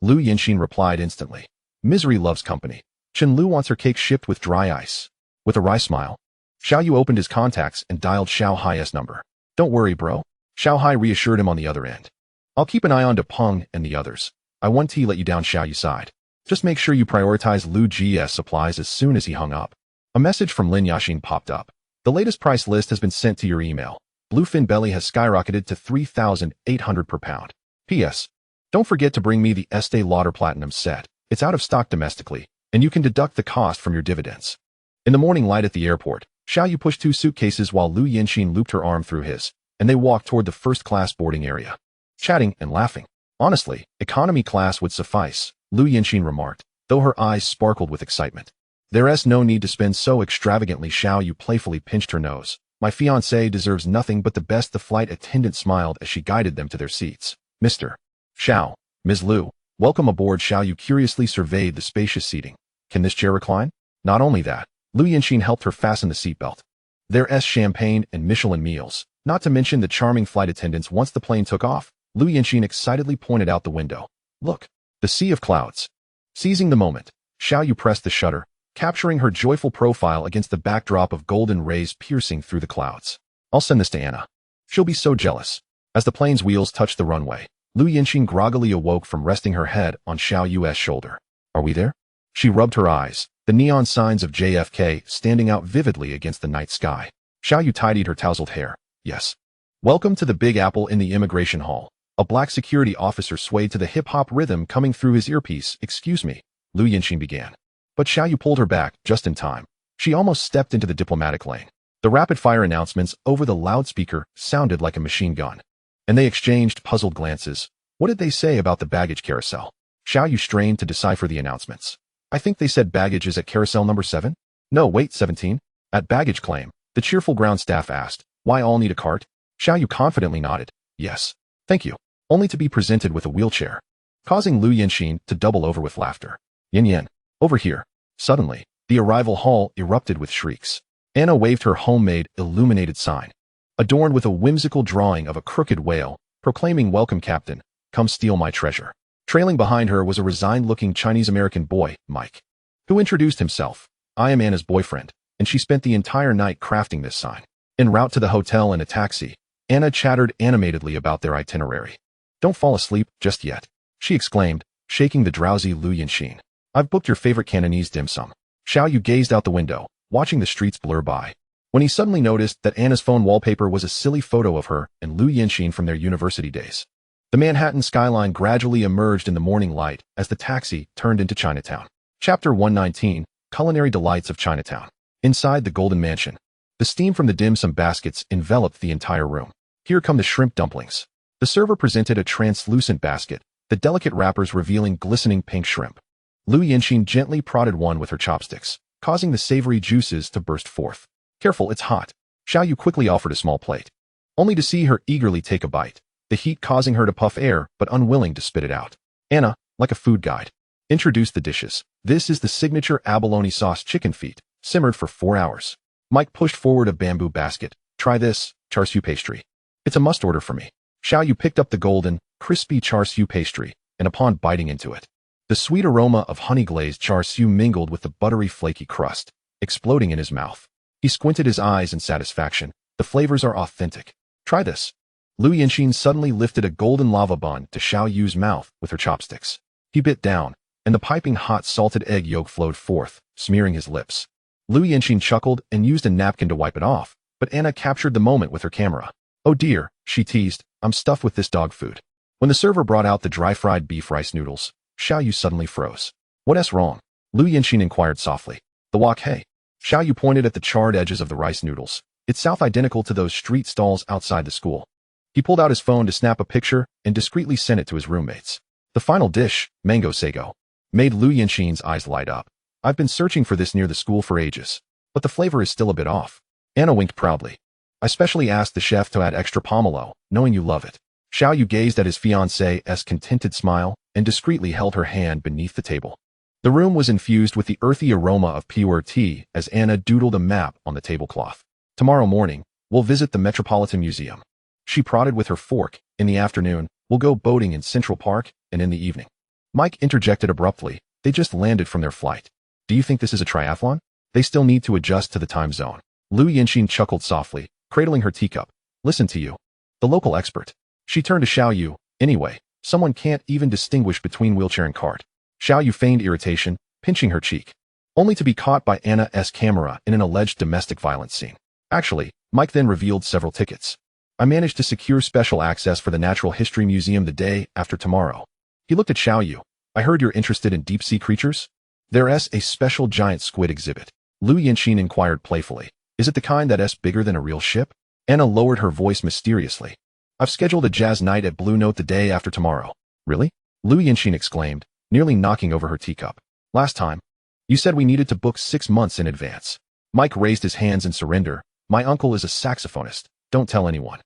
Lu Yanxin replied instantly. Misery loves company. Chen Lu wants her cake shipped with dry ice. With a wry smile, Xiaoyu opened his contacts and dialed Xiao Hai's number. Don't worry, bro. Xiao Hai reassured him on the other end. I'll keep an eye on Peng and the others. I won't let you down. Xiaoyu sighed. Just make sure you prioritize Lu G's supplies. As soon as he hung up, a message from Lin Yaxin popped up. The latest price list has been sent to your email. Bluefin belly has skyrocketed to 3,800 per pound. P.S. Don't forget to bring me the Estee Lauder Platinum set. It's out of stock domestically, and you can deduct the cost from your dividends. In the morning light at the airport, Xiaoyu pushed 2 suitcases while Lu Yanxin looped her arm through his, and they walked toward the first-class boarding area, chatting and laughing. Honestly, economy class would suffice, Lu Yanxin remarked, though her eyes sparkled with excitement. There's no need to spend so extravagantly. Xiaoyu playfully pinched her nose. My fiancé deserves nothing but the best. The flight attendant smiled as she guided them to their seats. Mr. Xiao, Ms. Lu, welcome aboard. Xiaoyu curiously surveyed the spacious seating. Can this chair recline? Not only that, Lu Yanxin helped her fasten the seatbelt. There's champagne and Michelin meals, not to mention the charming flight attendants. Once the plane took off, Lu Yanxin excitedly pointed out the window. Look, the sea of clouds. Seizing the moment, Xiaoyu pressed the shutter, capturing her joyful profile against the backdrop of golden rays piercing through the clouds. I'll send this to Anna. She'll be so jealous. As the plane's wheels touched the runway, Lu Yinxin groggily awoke from resting her head on Xiao Yu's shoulder. Are we there? She rubbed her eyes, the neon signs of JFK standing out vividly against the night sky. Xiao Yu tidied her tousled hair. Yes. Welcome to the Big Apple in the immigration hall. A black security officer swayed to the hip-hop rhythm coming through his earpiece. Excuse me, Lu Yinxin began. But Xiao Yu pulled her back just in time. She almost stepped into the diplomatic lane. The rapid-fire announcements over the loudspeaker sounded like a machine gun. And they exchanged puzzled glances. What did they say about the baggage carousel? Xiao Yu strained to decipher the announcements. I think they said baggage is at carousel number 7? No, wait, 17. At baggage claim, the cheerful ground staff asked, why all need a cart? Xiao Yu confidently nodded. Yes. Thank you. Only to be presented with a wheelchair. Causing Lu Yinxin to double over with laughter. Yin Yin. Over here. Suddenly, the arrival hall erupted with shrieks. Anna waved her homemade, illuminated sign, adorned with a whimsical drawing of a crooked whale, proclaiming, welcome captain, come steal my treasure. Trailing behind her was a resigned-looking Chinese-American boy, Mike, who introduced himself. I am Anna's boyfriend, and she spent the entire night crafting this sign. En route to the hotel in a taxi, Anna chattered animatedly about their itinerary. Don't fall asleep just yet, she exclaimed, shaking the drowsy Lu Yinxin. I've booked your favorite Cantonese dim sum. Xiao Yu gazed out the window, watching the streets blur by, when he suddenly noticed that Anna's phone wallpaper was a silly photo of her and Lu Yinxin from their university days. The Manhattan skyline gradually emerged in the morning light as the taxi turned into Chinatown. Chapter 119, Culinary Delights of Chinatown. Inside the Golden Mansion, the steam from the dim sum baskets enveloped the entire room. Here come the shrimp dumplings. The server presented a translucent basket, the delicate wrappers revealing glistening pink shrimp. Lu Yinxin gently prodded one with her chopsticks, causing the savory juices to burst forth. Careful, it's hot. Xiao Yu quickly offered a small plate, only to see her eagerly take a bite, the heat causing her to puff air but unwilling to spit it out. Anna, like a food guide, introduced the dishes. This is the signature abalone sauce chicken feet, simmered for 4 hours. Mike pushed forward a bamboo basket. Try this, char siu pastry. It's a must order for me. Xiao Yu picked up the golden, crispy char siu pastry, and upon biting into it, the sweet aroma of honey-glazed char siu mingled with the buttery, flaky crust, exploding in his mouth. He squinted his eyes in satisfaction. The flavors are authentic. Try this. Lu Yinxin suddenly lifted a golden lava bun to Xiao Yu's mouth with her chopsticks. He bit down, and the piping hot salted egg yolk flowed forth, smearing his lips. Lu Yinxin chuckled and used a napkin to wipe it off, but Anna captured the moment with her camera. Oh dear, she teased, I'm stuffed with this dog food. When the server brought out the dry-fried beef rice noodles, Xiao Yu suddenly froze. What's wrong? Lu Yinxin inquired softly. The wok hey. Xiao Yu pointed at the charred edges of the rice noodles. It's identical to those street stalls outside the school. He pulled out his phone to snap a picture and discreetly sent it to his roommates. The final dish, mango sago, made Lu Yinxin's eyes light up. I've been searching for this near the school for ages, but the flavor is still a bit off. Anna winked proudly. I specially asked the chef to add extra pomelo, knowing you love it. Xiao Yu gazed at his fiancée's contented smile and discreetly held her hand beneath the table. The room was infused with the earthy aroma of pure tea as Anna doodled a map on the tablecloth. Tomorrow morning, we'll visit the Metropolitan Museum. She prodded with her fork. In the afternoon, we'll go boating in Central Park, and in the evening. Mike interjected abruptly. They just landed from their flight. Do you think this is a triathlon? They still need to adjust to the time zone. Lu Yinxin chuckled softly, cradling her teacup. Listen to you. The local expert. She turned to Xiao Yu. Anyway, someone can't even distinguish between wheelchair and cart. Xiao Yu feigned irritation, pinching her cheek, only to be caught by Anna's camera in an alleged domestic violence scene. Actually, Mike then revealed several tickets. I managed to secure special access for the Natural History Museum the day after tomorrow. He looked at Xiao Yu. I heard you're interested in deep-sea creatures? There's a special giant squid exhibit. Lu Yinxin inquired playfully. Is it the kind that's bigger than a real ship? Anna lowered her voice mysteriously. I've scheduled a jazz night at Blue Note the day after tomorrow. Really? Lu Yinxin exclaimed, nearly knocking over her teacup. Last time, you said we needed to book 6 months in advance. Mike raised his hands in surrender. My uncle is a saxophonist. Don't tell anyone.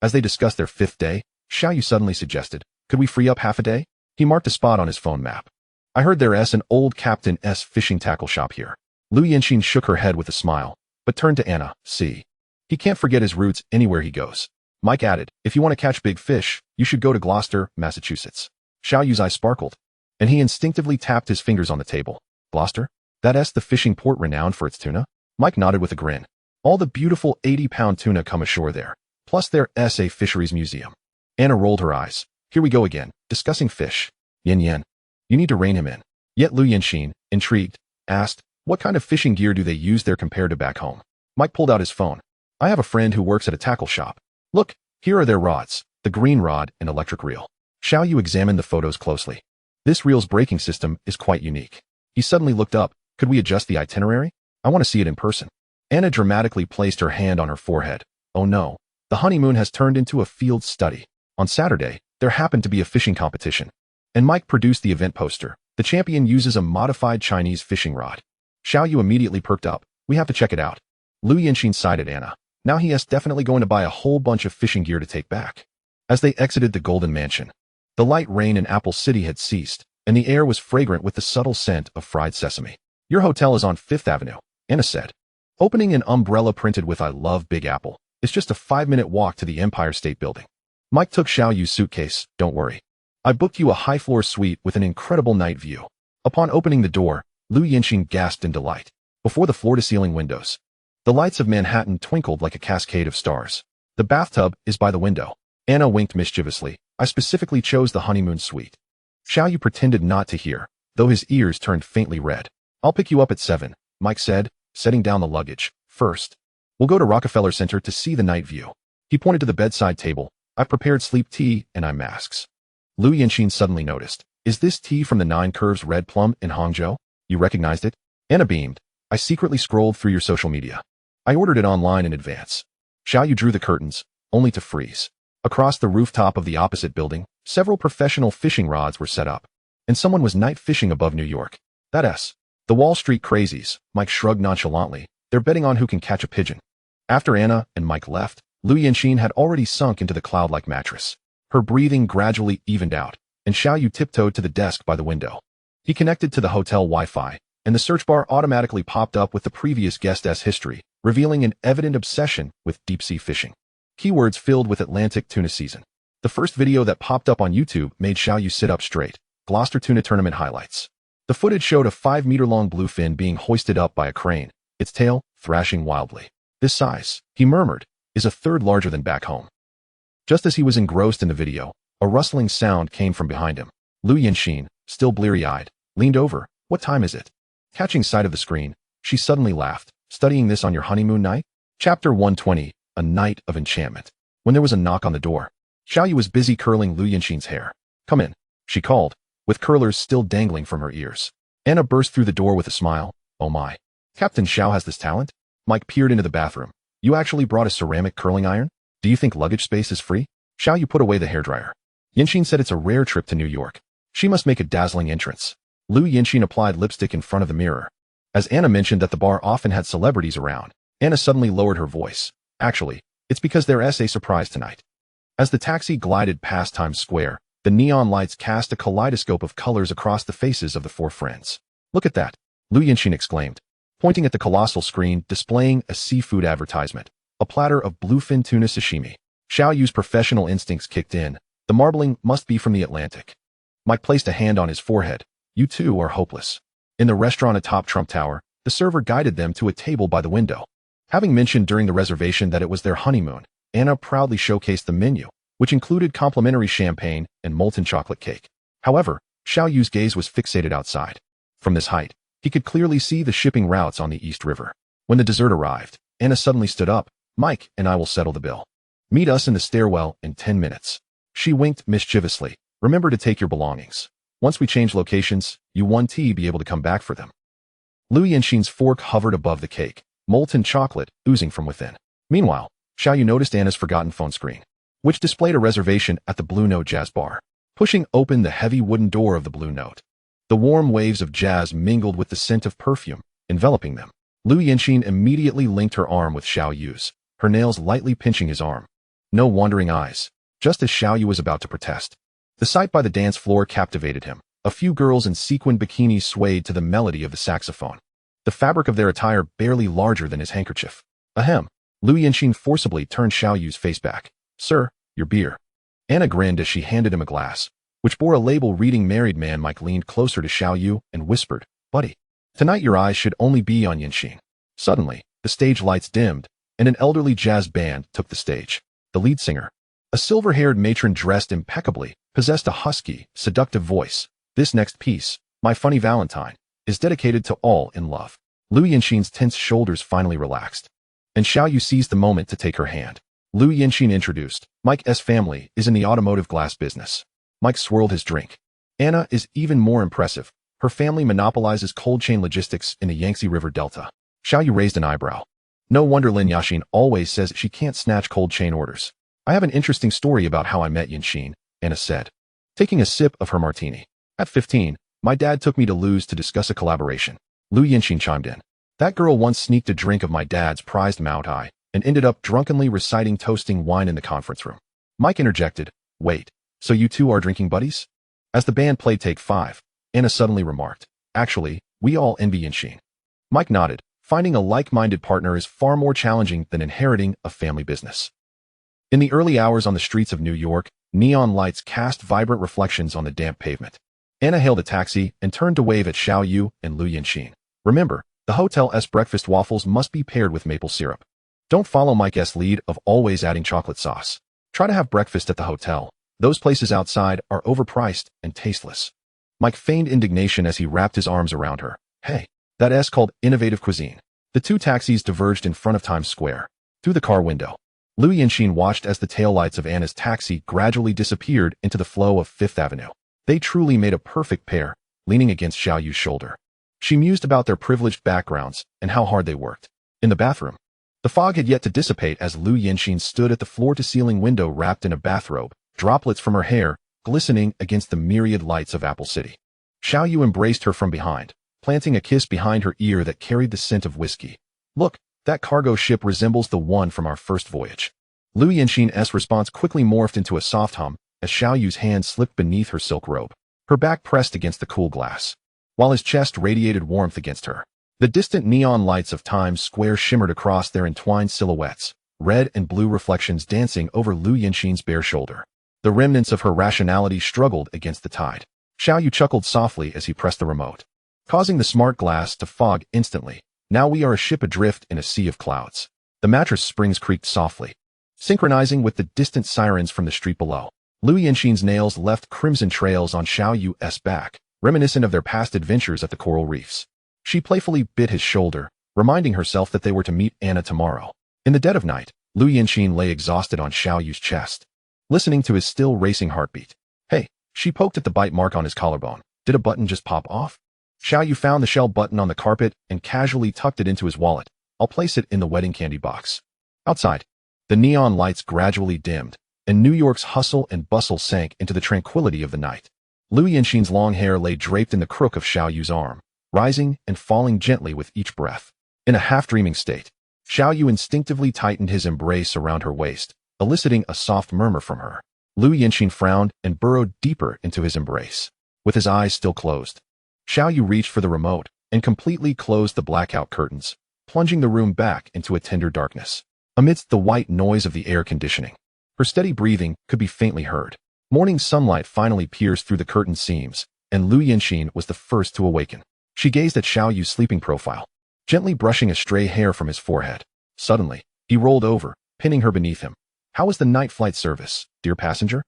As they discussed their 5th day, Xiao Yu suddenly suggested, could we free up half a day? He marked a spot on his phone map. I heard there's an old Captain's fishing tackle shop here. Lu Yinxin shook her head with a smile, but turned to Anna. See. He can't forget his roots anywhere he goes. Mike added, if you want to catch big fish, you should go to Gloucester, Massachusetts. Xiao Yu's eyes sparkled, and he instinctively tapped his fingers on the table. Gloucester? That's the fishing port renowned for its tuna? Mike nodded with a grin. All the beautiful 80-pound tuna come ashore there. Plus there's a fisheries museum. Anna rolled her eyes. Here we go again, discussing fish. Yin Yen. You need to rein him in. Yet Lu Yinxin, intrigued, asked, what kind of fishing gear do they use there compared to back home? Mike pulled out his phone. I have a friend who works at a tackle shop. Look, here are their rods, the green rod and electric reel. Shall you examine the photos closely? This reel's braking system is quite unique. He suddenly looked up. Could we adjust the itinerary? I want to see it in person. Anna dramatically placed her hand on her forehead. Oh no, the honeymoon has turned into a field study. On Saturday, there happened to be a fishing competition. And Mike produced the event poster. The champion uses a modified Chinese fishing rod. Xiao Yu immediately perked up. We have to check it out. Lu Yinxin sighed at Anna. Now he is definitely going to buy a whole bunch of fishing gear to take back. As they exited the Golden Mansion, the light rain in Apple City had ceased, and the air was fragrant with the subtle scent of fried sesame. Your hotel is on Fifth Avenue, Anna said. Opening an umbrella printed with I love Big Apple, it's just a 5-minute walk to the Empire State Building. Mike took Xiao Yu's suitcase. Don't worry. I booked you a high-floor suite with an incredible night view. Upon opening the door, Lu Yinxin gasped in delight. Before the floor-to-ceiling windows, the lights of Manhattan twinkled like a cascade of stars. The bathtub is by the window. Anna winked mischievously. I specifically chose the honeymoon suite. Xiao Yu pretended not to hear, though his ears turned faintly red. I'll pick you up at 7, Mike said, setting down the luggage. First, we'll go to Rockefeller Center to see the night view. He pointed to the bedside table. I've prepared sleep tea and eye masks. Lu Yinxin suddenly noticed. Is this tea from the 9 Curves Red Plum in Hangzhou? You recognized it? Anna beamed. I secretly scrolled through your social media. I ordered it online in advance. Xiao Yu drew the curtains, only to freeze. Across the rooftop of the opposite building, several professional fishing rods were set up, and someone was night fishing above New York. That's the Wall Street crazies, Mike shrugged nonchalantly. They're betting on who can catch a pigeon. After Anna and Mike left, Lu Yinxin had already sunk into the cloud-like mattress. Her breathing gradually evened out, and Xiao Yu tiptoed to the desk by the window. He connected to the hotel Wi-Fi, and the search bar automatically popped up with the previous guest's history, revealing an evident obsession with deep-sea fishing. Keywords filled with Atlantic tuna season. The first video that popped up on YouTube made Xiao Yu sit up straight. Gloucester Tuna Tournament highlights. The footage showed a 5-meter-long bluefin being hoisted up by a crane, its tail thrashing wildly. This size, he murmured, is a third larger than back home. Just as he was engrossed in the video, a rustling sound came from behind him. Lu Yinxin, still bleary-eyed, leaned over. What time is it? Catching sight of the screen, she suddenly laughed. Studying this on your honeymoon night? Chapter 120, A Night of Enchantment. When there was a knock on the door, Xiao Yu was busy curling Lu Yinxin's hair. Come in, she called, with curlers still dangling from her ears. Anna burst through the door with a smile. Oh my. Captain Xiao has this talent? Mike peered into the bathroom. You actually brought a ceramic curling iron? Do you think luggage space is free? Xiao Yu put away the hairdryer. Yinxin said it's a rare trip to New York. She must make a dazzling entrance. Lu Yinxin applied lipstick in front of the mirror. As Anna mentioned that the bar often had celebrities around, Anna suddenly lowered her voice. Actually, it's because there's a surprise tonight. As the taxi glided past Times Square, the neon lights cast a kaleidoscope of colors across the faces of the 4 friends. Look at that, Lu Yinxin exclaimed, pointing at the colossal screen displaying a seafood advertisement, a platter of bluefin tuna sashimi. Xiao Yu's professional instincts kicked in. The marbling must be from the Atlantic. Mike placed a hand on his forehead. You two are hopeless. In the restaurant atop Trump Tower, the server guided them to a table by the window. Having mentioned during the reservation that it was their honeymoon, Anna proudly showcased the menu, which included complimentary champagne and molten chocolate cake. However, Xiao Yu's gaze was fixated outside. From this height, he could clearly see the shipping routes on the East River. When the dessert arrived, Anna suddenly stood up. Mike and I will settle the bill. Meet us in the stairwell in 10 minutes. She winked mischievously. Remember to take your belongings. Once we change locations, you won't be able to come back for them. Lu Yinxin's fork hovered above the cake, molten chocolate oozing from within. Meanwhile, Xiao Yu noticed Anna's forgotten phone screen, which displayed a reservation at the Blue Note Jazz Bar. Pushing open the heavy wooden door of the Blue Note, the warm waves of jazz mingled with the scent of perfume, enveloping them. Lu Yinxin immediately linked her arm with Xiao Yu's, her nails lightly pinching his arm. No wandering eyes, just as Xiao Yu was about to protest. The sight by the dance floor captivated him. A few girls in sequined bikinis swayed to the melody of the saxophone, the fabric of their attire barely larger than his handkerchief. Ahem. Lu Yinxin forcibly turned Xiao Yu's face back. Sir, your beer. Anna grinned as she handed him a glass, which bore a label reading Married Man. Mike leaned closer to Xiao Yu and whispered, Buddy, tonight your eyes should only be on Yinxin. Suddenly, the stage lights dimmed, and an elderly jazz band took the stage. The lead singer, A silver-haired matron dressed impeccably, possessed a husky, seductive voice. This next piece, My Funny Valentine, is dedicated to all in love. Liu Yinxin's tense shoulders finally relaxed, and Xiao Yu seized the moment to take her hand. Liu Yinxin introduced, Mike's family is in the automotive glass business. Mike swirled his drink. Anna is even more impressive. Her family monopolizes cold chain logistics in the Yangtze River Delta. Xiao Yu raised an eyebrow. No wonder Lin Yaxin always says she can't snatch cold chain orders. I have an interesting story about how I met Yinxin, Anna said, taking a sip of her martini. At 15, my dad took me to Lu's to discuss a collaboration. Liu Yinxin chimed in. That girl once sneaked a drink of my dad's prized Mount I and ended up drunkenly reciting toasting wine in the conference room. Mike interjected, wait, so you two are drinking buddies? As the band played Take 5, Anna suddenly remarked, actually, we all envy Yinxin. Mike nodded. Finding a like-minded partner is far more challenging than inheriting a family business. In the early hours on the streets of New York, neon lights cast vibrant reflections on the damp pavement. Anna hailed a taxi and turned to wave at Xiao Yu and Liu Yinxin. Remember, the hotel's breakfast waffles must be paired with maple syrup. Don't follow Mike's lead of always adding chocolate sauce. Try to have breakfast at the hotel. Those places outside are overpriced and tasteless. Mike feigned indignation as he wrapped his arms around her. Hey, that's called innovative cuisine. The two taxis diverged in front of Times Square. Through the car window, Liu Yinxin watched as the taillights of Anna's taxi gradually disappeared into the flow of Fifth Avenue. They truly made a perfect pair, leaning against Xiao Yu's shoulder. She mused about their privileged backgrounds and how hard they worked. In the bathroom, the fog had yet to dissipate as Liu Yinxin stood at the floor-to-ceiling window wrapped in a bathrobe, droplets from her hair glistening against the myriad lights of Apple City. Xiao Yu embraced her from behind, planting a kiss behind her ear that carried the scent of whiskey. Look, that cargo ship resembles the one from our first voyage. Liu Yinxin's response quickly morphed into a soft hum as Xiao Yu's hand slipped beneath her silk robe. Her back pressed against the cool glass, while his chest radiated warmth against her. The distant neon lights of Times Square shimmered across their entwined silhouettes, red and blue reflections dancing over Liu Yinxin's bare shoulder. The remnants of her rationality struggled against the tide. Xiao Yu chuckled softly as he pressed the remote, causing the smart glass to fog instantly. Now we are a ship adrift in a sea of clouds. The mattress springs creaked softly, synchronizing with the distant sirens from the street below. Liu Yinxin's nails left crimson trails on Xiao Yu's back, reminiscent of their past adventures at the coral reefs. She playfully bit his shoulder, reminding herself that they were to meet Anna tomorrow. In the dead of night, Liu Yinxin lay exhausted on Xiao Yu's chest, listening to his still racing heartbeat. Hey, she poked at the bite mark on his collarbone. Did a button just pop off? Xiao Yu found the shell button on the carpet and casually tucked it into his wallet. I'll place it in the wedding candy box. Outside, the neon lights gradually dimmed, and New York's hustle and bustle sank into the tranquility of the night. Liu Yinxin's long hair lay draped in the crook of Xiao Yu's arm, rising and falling gently with each breath. In a half-dreaming state, Xiao Yu instinctively tightened his embrace around her waist, eliciting a soft murmur from her. Liu Yinxin frowned and burrowed deeper into his embrace. With his eyes still closed, Xiao Yu reached for the remote and completely closed the blackout curtains, plunging the room back into a tender darkness. Amidst the white noise of the air conditioning, her steady breathing could be faintly heard. Morning sunlight finally pierced through the curtain seams, and Liu Yinxin was the first to awaken. She gazed at Xiao Yu's sleeping profile, gently brushing a stray hair from his forehead. Suddenly, he rolled over, pinning her beneath him. How was the night flight service, dear passenger?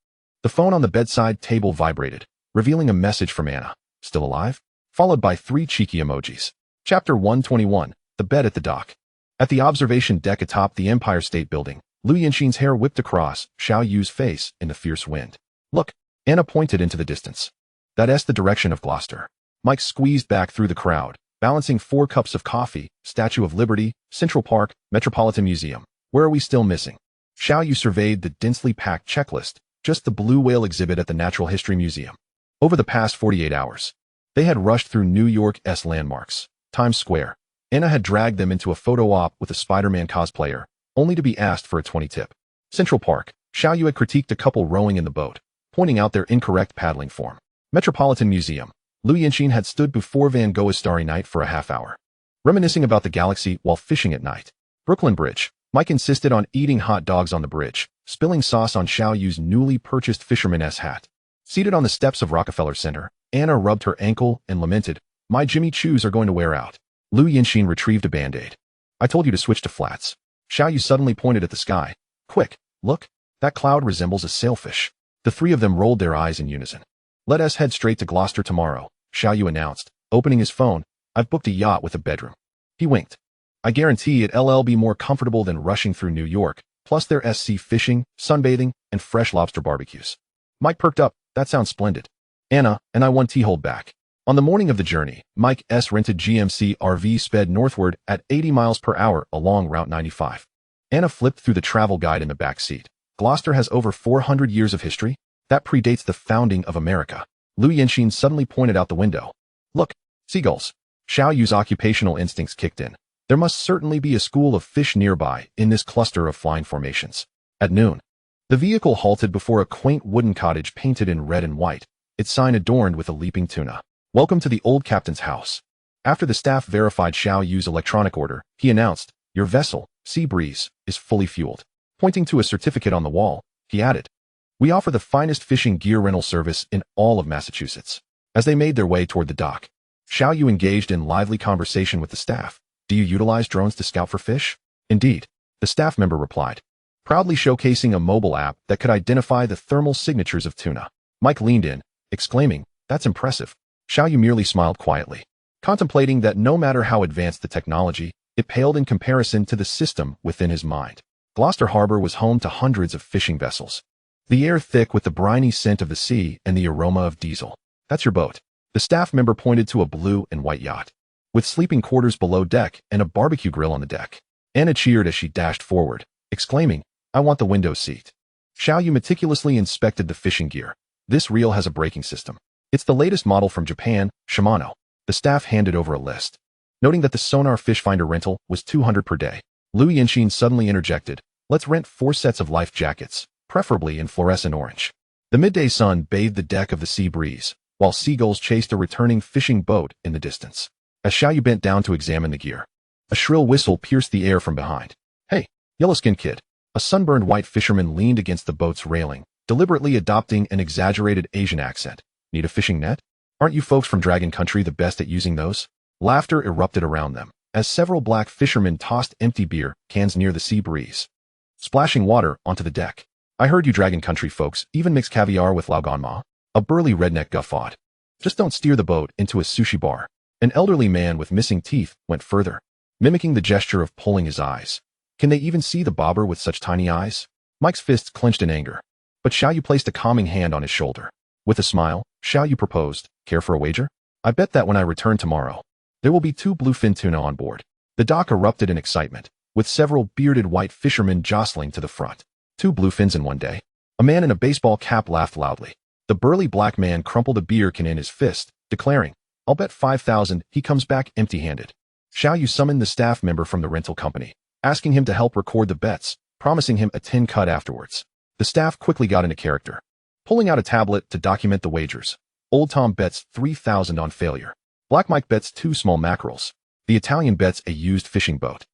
The phone on the bedside table vibrated, revealing a message from Anna. Still alive? Followed by 3 cheeky emojis. Chapter 121, The Bed at the Dock. At the observation deck atop the Empire State Building, Liu Yinxin's hair whipped across Xiao Yu's face in the fierce wind. Look, Anna pointed into the distance. That's the direction of Gloucester. Mike squeezed back through the crowd, balancing 4 cups of coffee, Statue of Liberty, Central Park, Metropolitan Museum. Where are we still missing? Xiao Yu surveyed the densely packed checklist, just the blue whale exhibit at the Natural History Museum. Over the past 48 hours, they had rushed through New York's landmarks. Times Square. Anna had dragged them into a photo op with a Spider-Man cosplayer, only to be asked for a 20 tip. Central Park. Xiao Yu had critiqued a couple rowing in the boat, pointing out their incorrect paddling form. Metropolitan Museum. Liu Yinxin had stood before Van Gogh's Starry Night for a half hour, reminiscing about the galaxy while fishing at night. Brooklyn Bridge. Mike insisted on eating hot dogs on the bridge, spilling sauce on Xiao Yu's newly purchased fisherman's hat. Seated on the steps of Rockefeller Center, Anna rubbed her ankle and lamented, my Jimmy Choos are going to wear out. Liu Yinxin retrieved a Band-Aid. I told you to switch to flats. Xiao Yu suddenly pointed at the sky. Quick, look, That cloud resembles a sailfish. The three of them rolled their eyes in unison. Let us head straight to Gloucester tomorrow, Xiao Yu announced, opening his phone. I've booked a yacht with a bedroom. He winked. I guarantee it'll be more comfortable than rushing through New York, plus there's sea fishing, sunbathing, and fresh lobster barbecues. Mike perked up. That sounds splendid. Anna and I 1T hold back. On the morning of the journey, Mike's rented GMC RV sped northward at 80 miles per hour along Route 95. Anna flipped through the travel guide in the back seat. Gloucester has over 400 years of history. That predates the founding of America. Lu Yinxin suddenly pointed out the window. Look, seagulls. Xiao Yu's occupational instincts kicked in. There must certainly be a school of fish nearby in this cluster of flying formations. At noon, the vehicle halted before a quaint wooden cottage painted in red and white, its sign adorned with a leaping tuna. Welcome to the old captain's house. After the staff verified Xiao Yu's electronic order, he announced, your vessel, Sea Breeze, is fully fueled. Pointing to a certificate on the wall, he added, we offer the finest fishing gear rental service in all of Massachusetts. As they made their way toward the dock, Xiao Yu engaged in lively conversation with the staff. Do you utilize drones to scout for fish? Indeed, the staff member replied, proudly showcasing a mobile app that could identify the thermal signatures of tuna. Mike leaned in, exclaiming, that's impressive. Xiao Yu merely smiled quietly, contemplating that no matter how advanced the technology, it paled in comparison to the system within his mind. Gloucester Harbor was home to hundreds of fishing vessels, the air thick with the briny scent of the sea and the aroma of diesel. That's your boat. The staff member pointed to a blue and white yacht, with sleeping quarters below deck and a barbecue grill on the deck. Anna cheered as she dashed forward, exclaiming, I want the window seat. Xiao Yu meticulously inspected the fishing gear. This reel has a braking system. It's the latest model from Japan, Shimano. The staff handed over a list, noting that the sonar fish finder rental was $200 per day. Lu Yinxin suddenly interjected, let's rent 4 sets of life jackets, preferably in fluorescent orange. The midday sun bathed the deck of the Sea Breeze, while seagulls chased a returning fishing boat in the distance. As Xiao Yu bent down to examine the gear, a shrill whistle pierced the air from behind. Hey, yellow-skinned kid. A sunburned white fisherman leaned against the boat's railing, deliberately adopting an exaggerated Asian accent. Need a fishing net? Aren't you folks from Dragon Country the best at using those? Laughter erupted around them, as several black fishermen tossed empty beer cans near the Sea Breeze, splashing water onto the deck. I heard you Dragon Country folks even mix caviar with lauganma. A burly redneck guffawed. Just don't steer the boat into a sushi bar. An elderly man with missing teeth went further, mimicking the gesture of pulling his eyes. Can they even see the bobber with such tiny eyes? Mike's fists clenched in anger, but Xiao Yu placed a calming hand on his shoulder. With a smile, Xiao Yu proposed, care for a wager? I bet that when I return tomorrow, there will be 2 bluefin tuna on board. The dock erupted in excitement, with several bearded white fishermen jostling to the front. 2 bluefins in one day. A man in a baseball cap laughed loudly. The burly black man crumpled a beer can in his fist, declaring, I'll bet 5,000 he comes back empty-handed. Xiao Yu summoned the staff member from the rental company, asking him to help record the bets, promising him a tin cut afterwards. The staff quickly got into character, pulling out a tablet to document the wagers. Old Tom bets 3,000 on failure. Black Mike bets 2 small mackerels. The Italian bets a used fishing boat.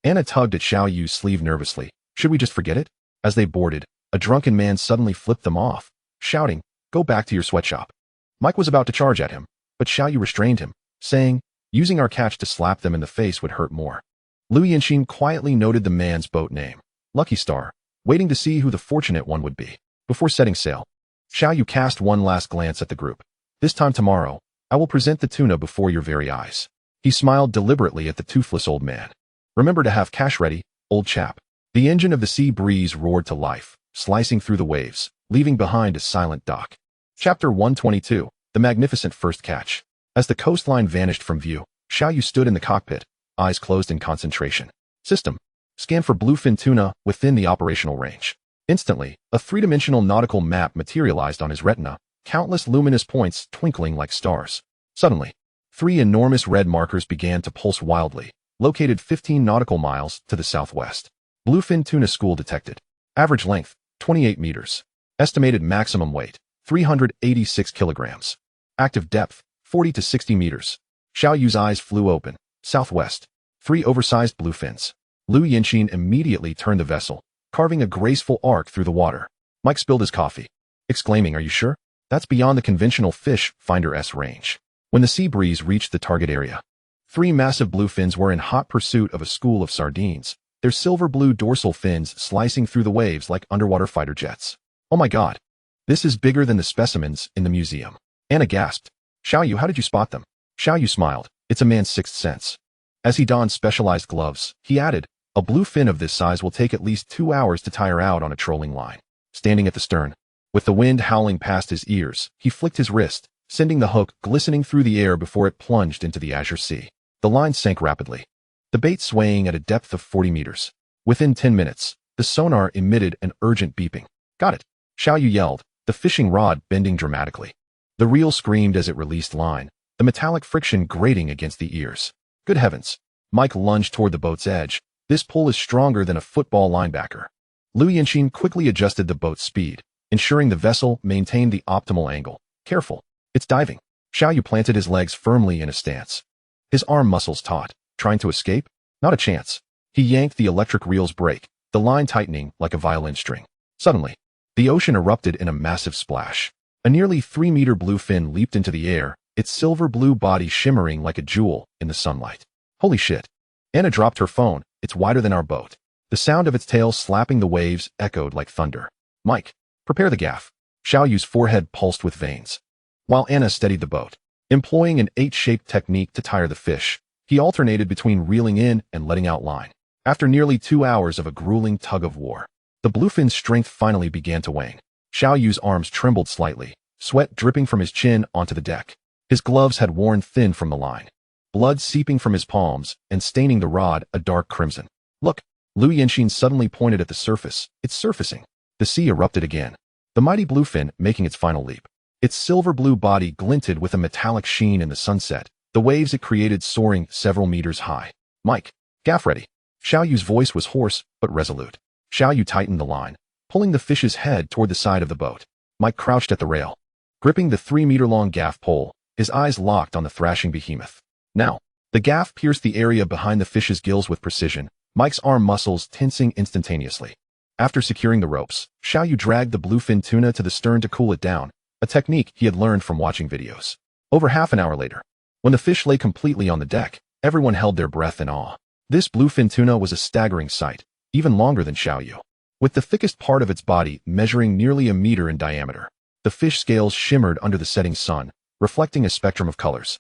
Anna tugged at Xiao Yu's sleeve nervously. Should we just forget it? As they boarded, a drunken man suddenly flipped them off, shouting, go back to your sweatshop. Mike was about to charge at him, but Xiao Yu restrained him, saying, using our catch to slap them in the face would hurt more. Lu Yinxin quietly noted the man's boat name, Lucky Star, waiting to see who the fortunate one would be. Before setting sail, Xiao Yu cast one last glance at the group. This time tomorrow, I will present the tuna before your very eyes. He smiled deliberately at the toothless old man. Remember to have cash ready, old chap. The engine of the Sea Breeze roared to life, slicing through the waves, leaving behind a silent dock. Chapter 122, The Magnificent First Catch. As the coastline vanished from view, Xiao Yu stood in the cockpit, eyes closed in concentration. System. Scan for bluefin tuna within the operational range. Instantly, a 3-dimensional nautical map materialized on his retina, countless luminous points twinkling like stars. Suddenly, 3 enormous red markers began to pulse wildly, located 15 nautical miles to the southwest. Bluefin tuna school detected. Average length, 28 meters. Estimated maximum weight, 386 kilograms. Active depth, 40 to 60 meters. Xiao Yu's eyes flew open. Southwest. 3 oversized bluefins. Lu Yinxin immediately turned the vessel, carving a graceful arc through the water. Mike spilled his coffee, exclaiming, are you sure? That's beyond the conventional fish finder's range. When the Sea Breeze reached the target area, 3 massive bluefins were in hot pursuit of a school of sardines, their silver-blue dorsal fins slicing through the waves like underwater fighter jets. Oh my god. This is bigger than the specimens in the museum. Anna gasped. Xiaoyu, how did you spot them? Xiaoyu smiled. It's a man's sixth sense. As he donned specialized gloves, he added, a blue fin of this size will take at least 2 hours to tire out on a trolling line. Standing at the stern, with the wind howling past his ears, he flicked his wrist, sending the hook glistening through the air before it plunged into the azure sea. The line sank rapidly, the bait swaying at a depth of 40 meters. Within 10 minutes, the sonar emitted an urgent beeping. Got it, Xiaoyu yelled, the fishing rod bending dramatically. The reel screamed as it released line, the metallic friction grating against the ears. Good heavens. Mike lunged toward the boat's edge. This pull is stronger than a football linebacker. Liu Yanqing quickly adjusted the boat's speed, ensuring the vessel maintained the optimal angle. Careful. It's diving. Xiaoyu planted his legs firmly in a stance. His arm muscles taut. Trying to escape? Not a chance. He yanked the electric reel's brake, the line tightening like a violin string. Suddenly, the ocean erupted in a massive splash. A nearly 3-meter blue fin leaped into the air, its silver-blue body shimmering like a jewel in the sunlight. Holy shit. Anna dropped her phone. It's wider than our boat. The sound of its tail slapping the waves echoed like thunder. Mike, prepare the gaff. Xiaoyu's forehead pulsed with veins. While Anna steadied the boat, employing an 8-shaped technique to tire the fish, he alternated between reeling in and letting out line. After nearly 2 hours of a grueling tug-of-war, the bluefin's strength finally began to wane. Xiaoyu's arms trembled slightly, sweat dripping from his chin onto the deck. His gloves had worn thin from the line, blood seeping from his palms and staining the rod a dark crimson. Look, Liu Yanqing suddenly pointed at the surface. It's surfacing. The sea erupted again, the mighty bluefin making its final leap. Its silver-blue body glinted with a metallic sheen in the sunset, the waves it created soaring several meters high. Mike, gaff ready. Xiaoyu's voice was hoarse but resolute. Xiaoyu tightened the line, pulling the fish's head toward the side of the boat. Mike crouched at the rail, gripping the 3-meter-long gaff pole, his eyes locked on the thrashing behemoth. Now, the gaff pierced the area behind the fish's gills with precision, Mike's arm muscles tensing instantaneously. After securing the ropes, Xiaoyu dragged the bluefin tuna to the stern to cool it down, a technique he had learned from watching videos. Over half an hour later, when the fish lay completely on the deck, everyone held their breath in awe. This bluefin tuna was a staggering sight, even longer than Xiaoyu. With the thickest part of its body measuring nearly a meter in diameter, the fish scales shimmered under the setting sun, reflecting a spectrum of colors.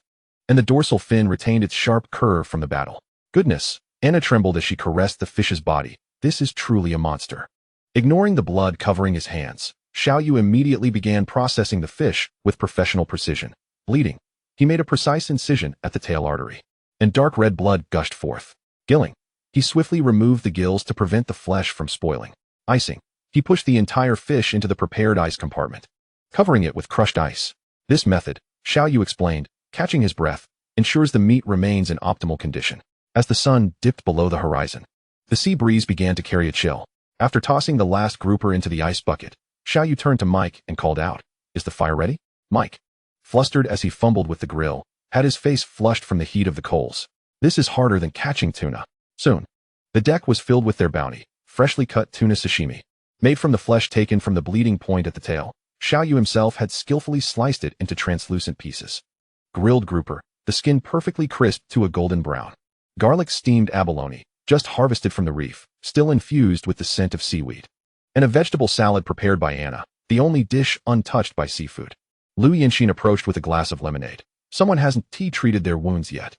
And the dorsal fin retained its sharp curve from the battle. Goodness, Anna trembled as she caressed the fish's body. This is truly a monster. Ignoring the blood covering his hands, Xiaoyu immediately began processing the fish with professional precision. Bleeding, he made a precise incision at the tail artery, and dark red blood gushed forth. Gilling, he swiftly removed the gills to prevent the flesh from spoiling. Icing, he pushed the entire fish into the prepared ice compartment, covering it with crushed ice. This method, Xiaoyu explained, catching his breath, ensures the meat remains in optimal condition. As the sun dipped below the horizon, the sea breeze began to carry a chill. After tossing the last grouper into the ice bucket, Xiaoyu turned to Mike and called out, "Is the fire ready?" Mike, flustered as he fumbled with the grill, had his face flushed from the heat of the coals. This is harder than catching tuna. Soon, the deck was filled with their bounty, freshly cut tuna sashimi, made from the flesh taken from the bleeding point at the tail. Xiaoyu himself had skillfully sliced it into translucent pieces. Grilled grouper, the skin perfectly crisped to a golden brown. Garlic steamed abalone, just harvested from the reef, still infused with the scent of seaweed. And a vegetable salad prepared by Anna, the only dish untouched by seafood. Liu Yanqing approached with a glass of lemonade. Someone hasn't tea-treated their wounds yet.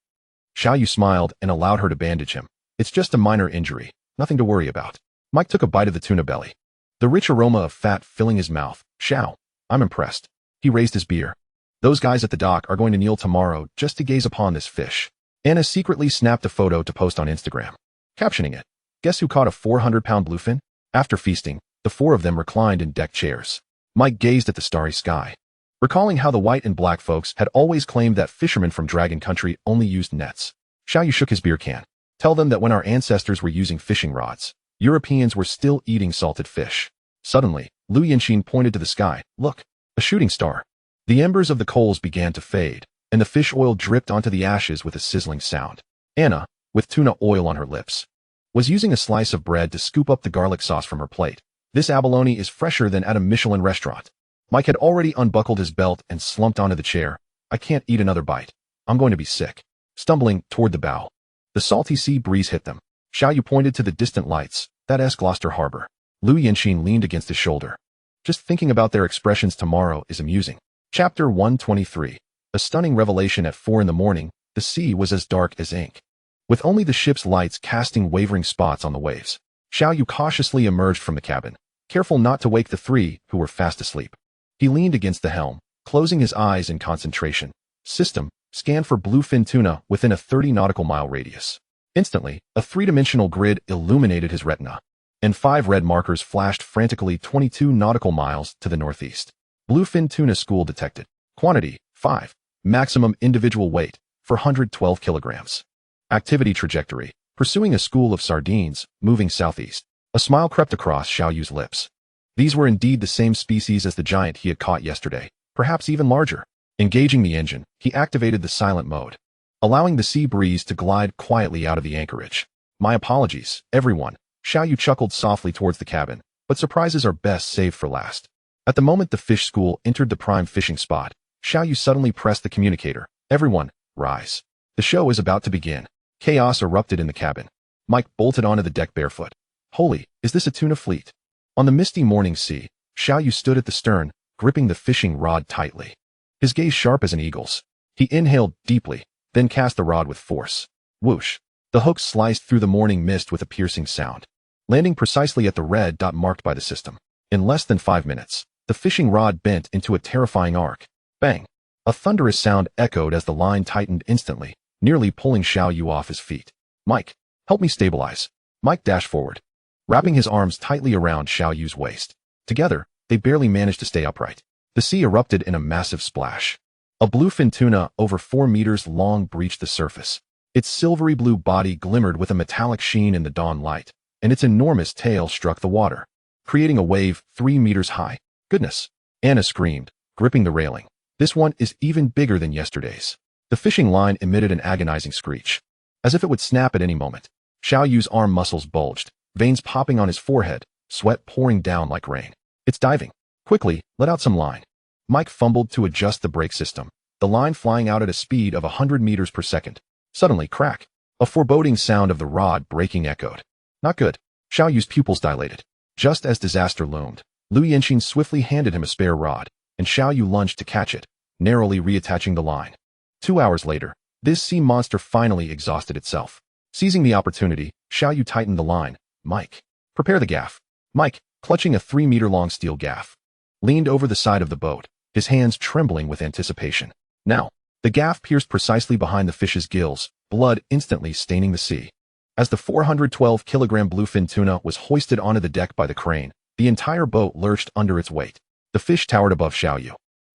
Xiaoyu smiled and allowed her to bandage him. It's just a minor injury, nothing to worry about. Mike took a bite of the tuna belly, the rich aroma of fat filling his mouth. Xiao, I'm impressed. He raised his beer. Those guys at the dock are going to kneel tomorrow just to gaze upon this fish. Anna secretly snapped a photo to post on Instagram, captioning it, "Guess who caught a 400-pound bluefin?" After feasting, the four of them reclined in deck chairs. Mike gazed at the starry sky, recalling how the white and black folks had always claimed that fishermen from Dragon Country only used nets. Xiaoyu shook his beer can. Tell them that when our ancestors were using fishing rods, Europeans were still eating salted fish. Suddenly, Liu Yanqing pointed to the sky. Look, a shooting star. The embers of the coals began to fade, and the fish oil dripped onto the ashes with a sizzling sound. Anna, with tuna oil on her lips, was using a slice of bread to scoop up the garlic sauce from her plate. This abalone is fresher than at a Michelin restaurant. Mike had already unbuckled his belt and slumped onto the chair. I can't eat another bite. I'm going to be sick. Stumbling toward the bow, the salty sea breeze hit them. Xiao Yu pointed to the distant lights. That's Gloucester Harbor. Lu Yinxin leaned against his shoulder. Just thinking about their expressions tomorrow is amusing. Chapter 123. A stunning revelation at 4 in the morning, the sea was as dark as ink, with only the ship's lights casting wavering spots on the waves. Xiao Yu cautiously emerged from the cabin, careful not to wake the three who were fast asleep. He leaned against the helm, closing his eyes in concentration. System, scan for bluefin tuna within a 30 nautical mile radius. Instantly, a three-dimensional grid illuminated his retina, and 5 red markers flashed frantically 22 nautical miles to the northeast. Bluefin tuna school detected. Quantity, 5. Maximum individual weight, 412 kilograms. Activity trajectory, pursuing a school of sardines, moving southeast. A smile crept across Xiao Yu's lips. These were indeed the same species as the giant he had caught yesterday, perhaps even larger. Engaging the engine, he activated the silent mode, allowing the sea breeze to glide quietly out of the anchorage. My apologies, everyone. Xiao Yu chuckled softly towards the cabin, but surprises are best saved for last. At the moment the fish school entered the prime fishing spot, Xiao Yu suddenly pressed the communicator. Everyone, rise. The show is about to begin. Chaos erupted in the cabin. Mike bolted onto the deck barefoot. Holy, is this a tuna fleet? On the misty morning sea, Xiao Yu stood at the stern, gripping the fishing rod tightly. His gaze sharp as an eagle's. He inhaled deeply, then cast the rod with force. Whoosh. The hook sliced through the morning mist with a piercing sound, landing precisely at the red dot marked by the system. In less than 5 minutes, the fishing rod bent into a terrifying arc. Bang! A thunderous sound echoed as the line tightened instantly, nearly pulling Xiao Yu off his feet. Mike, help me stabilize. Mike dashed forward, wrapping his arms tightly around Xiao Yu's waist. Together, they barely managed to stay upright. The sea erupted in a massive splash. A bluefin tuna over 4 meters long breached the surface. Its silvery blue body glimmered with a metallic sheen in the dawn light, and its enormous tail struck the water, creating a wave 3 meters high. Goodness! Anna screamed, gripping the railing. This one is even bigger than yesterday's. The fishing line emitted an agonizing screech, as if it would snap at any moment. Xiao Yu's arm muscles bulged, veins popping on his forehead, sweat pouring down like rain. It's diving. Quickly, let out some line. Mike fumbled to adjust the brake system, the line flying out at a speed of 100 meters per second. Suddenly, crack! A foreboding sound of the rod breaking echoed. Not good. Xiao Yu's pupils dilated. Just as disaster loomed, Lu Yinxin swiftly handed him a spare rod, and Xiao Yu lunged to catch it, narrowly reattaching the line. 2 hours later, this sea monster finally exhausted itself. Seizing the opportunity, Xiao Yu tightened the line. Mike, prepare the gaff. Mike, clutching a 3-meter-long steel gaff, leaned over the side of the boat, his hands trembling with anticipation. Now, the gaff pierced precisely behind the fish's gills, blood instantly staining the sea. As the 412-kilogram bluefin tuna was hoisted onto the deck by the crane, the entire boat lurched under its weight. The fish towered above Xiao Yu,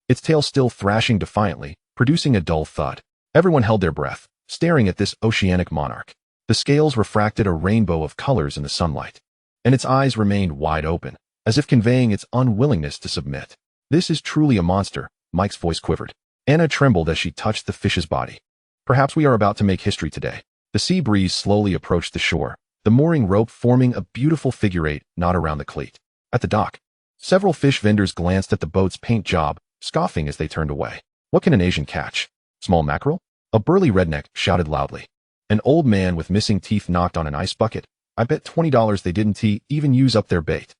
its tail still thrashing defiantly, producing a dull thud. Everyone held their breath, staring at this oceanic monarch. The scales refracted a rainbow of colors in the sunlight, and its eyes remained wide open, as if conveying its unwillingness to submit. This is truly a monster, Mike's voice quivered. Anna trembled as she touched the fish's body. Perhaps we are about to make history today. The sea breeze slowly approached the shore, the mooring rope forming a beautiful figure 8 knot around the cleat. At the dock, several fish vendors glanced at the boat's paint job, scoffing as they turned away. What can an Asian catch? Small mackerel? A burly redneck shouted loudly. An old man with missing teeth knocked on an ice bucket. I bet $20 they didn't even use up their bait.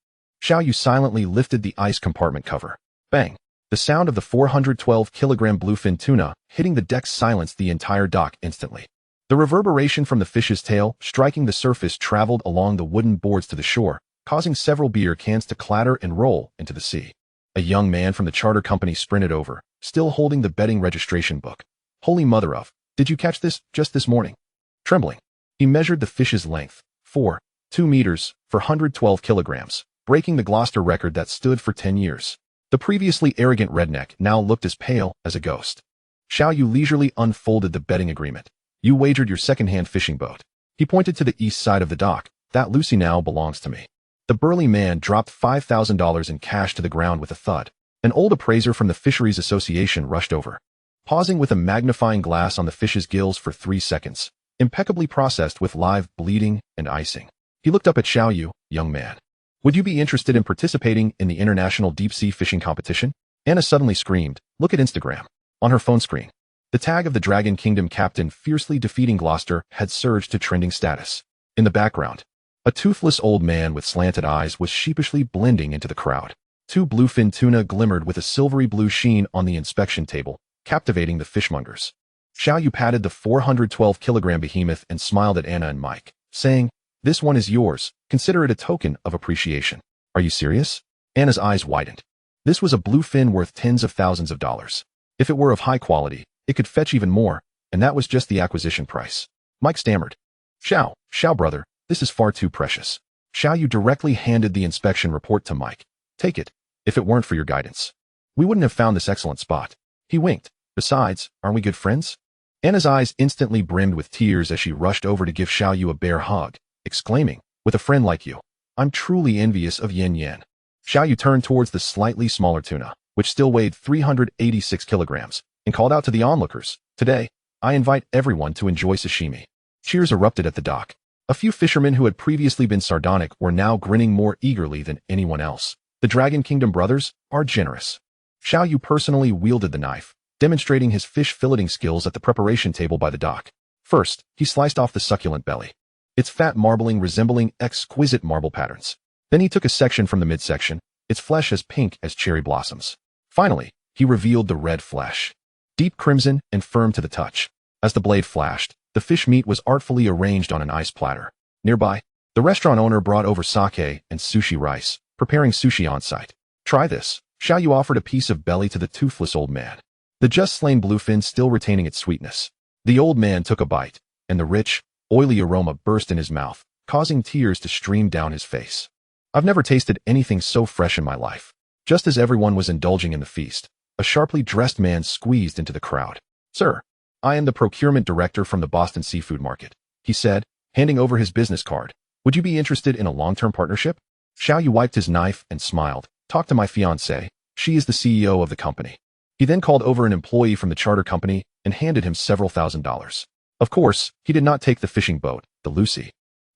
Xiao Yu silently lifted the ice compartment cover. Bang! The sound of the 412-kilogram bluefin tuna hitting the deck silenced the entire dock instantly. The reverberation from the fish's tail striking the surface traveled along the wooden boards to the shore, causing several beer cans to clatter and roll into the sea. A young man from the charter company sprinted over, still holding the betting registration book. Holy mother of, did you catch this just this morning? Trembling, he measured the fish's length. 2 meters, 412 kilograms, breaking the Gloucester record that stood for 10 years. The previously arrogant redneck now looked as pale as a ghost. Xiao Yu leisurely unfolded the betting agreement. You wagered your second-hand fishing boat. He pointed to the east side of the dock. That Lucy now belongs to me. The burly man dropped $5,000 in cash to the ground with a thud. An old appraiser from the Fisheries Association rushed over, pausing with a magnifying glass on the fish's gills for 3 seconds, impeccably processed with live bleeding and icing. He looked up at Xiao Yu. Young man, would you be interested in participating in the international deep-sea fishing competition? Anna suddenly screamed. Look at Instagram. On her phone screen, the tag of the Dragon Kingdom captain fiercely defeating Gloucester had surged to trending status. In the background, a toothless old man with slanted eyes was sheepishly blending into the crowd. Two bluefin tuna glimmered with a silvery blue sheen on the inspection table, captivating the fishmongers. Xiaoyu patted the 412-kilogram behemoth and smiled at Anna and Mike, saying, "This one is yours. Consider it a token of appreciation." "Are you serious?" Anna's eyes widened. This was a bluefin worth tens of thousands of dollars. If it were of high quality, it could fetch even more, and that was just the acquisition price. Mike stammered, Xiao brother, this is far too precious." Xiaoyu directly handed the inspection report to Mike. "Take it. If it weren't for your guidance, we wouldn't have found this excellent spot." He winked. "Besides, aren't we good friends?" Anna's eyes instantly brimmed with tears as she rushed over to give Xiaoyu a bear hug, exclaiming, "With a friend like you, I'm truly envious of Yin Yan." Xiaoyu turned towards the slightly smaller tuna, which still weighed 386 kilograms, and called out to the onlookers, "Today, I invite everyone to enjoy sashimi." Cheers erupted at the dock. A few fishermen who had previously been sardonic were now grinning more eagerly than anyone else. The Dragon Kingdom brothers are generous. Xiaoyu personally wielded the knife, demonstrating his fish filleting skills at the preparation table by the dock. First, he sliced off the succulent belly, its fat marbling resembling exquisite marble patterns. Then he took a section from the midsection, its flesh as pink as cherry blossoms. Finally, he revealed the red flesh, deep crimson and firm to the touch. As the blade flashed, the fish meat was artfully arranged on an ice platter. Nearby, the restaurant owner brought over sake and sushi rice, preparing sushi on site. "Try this." Xiaoyu offered a piece of belly to the toothless old man, the just-slain bluefin still retaining its sweetness. The old man took a bite, and the rich, oily aroma burst in his mouth, causing tears to stream down his face. "I've never tasted anything so fresh in my life." Just as everyone was indulging in the feast, a sharply dressed man squeezed into the crowd. "Sir, I am the procurement director from the Boston Seafood Market," he said, handing over his business card. "Would you be interested in a long-term partnership?" Xiaoyu wiped his knife and smiled. "Talk to my fiancée. She is the CEO of the company." He then called over an employee from the charter company and handed him several $1,000s. Of course, he did not take the fishing boat, the Lucy,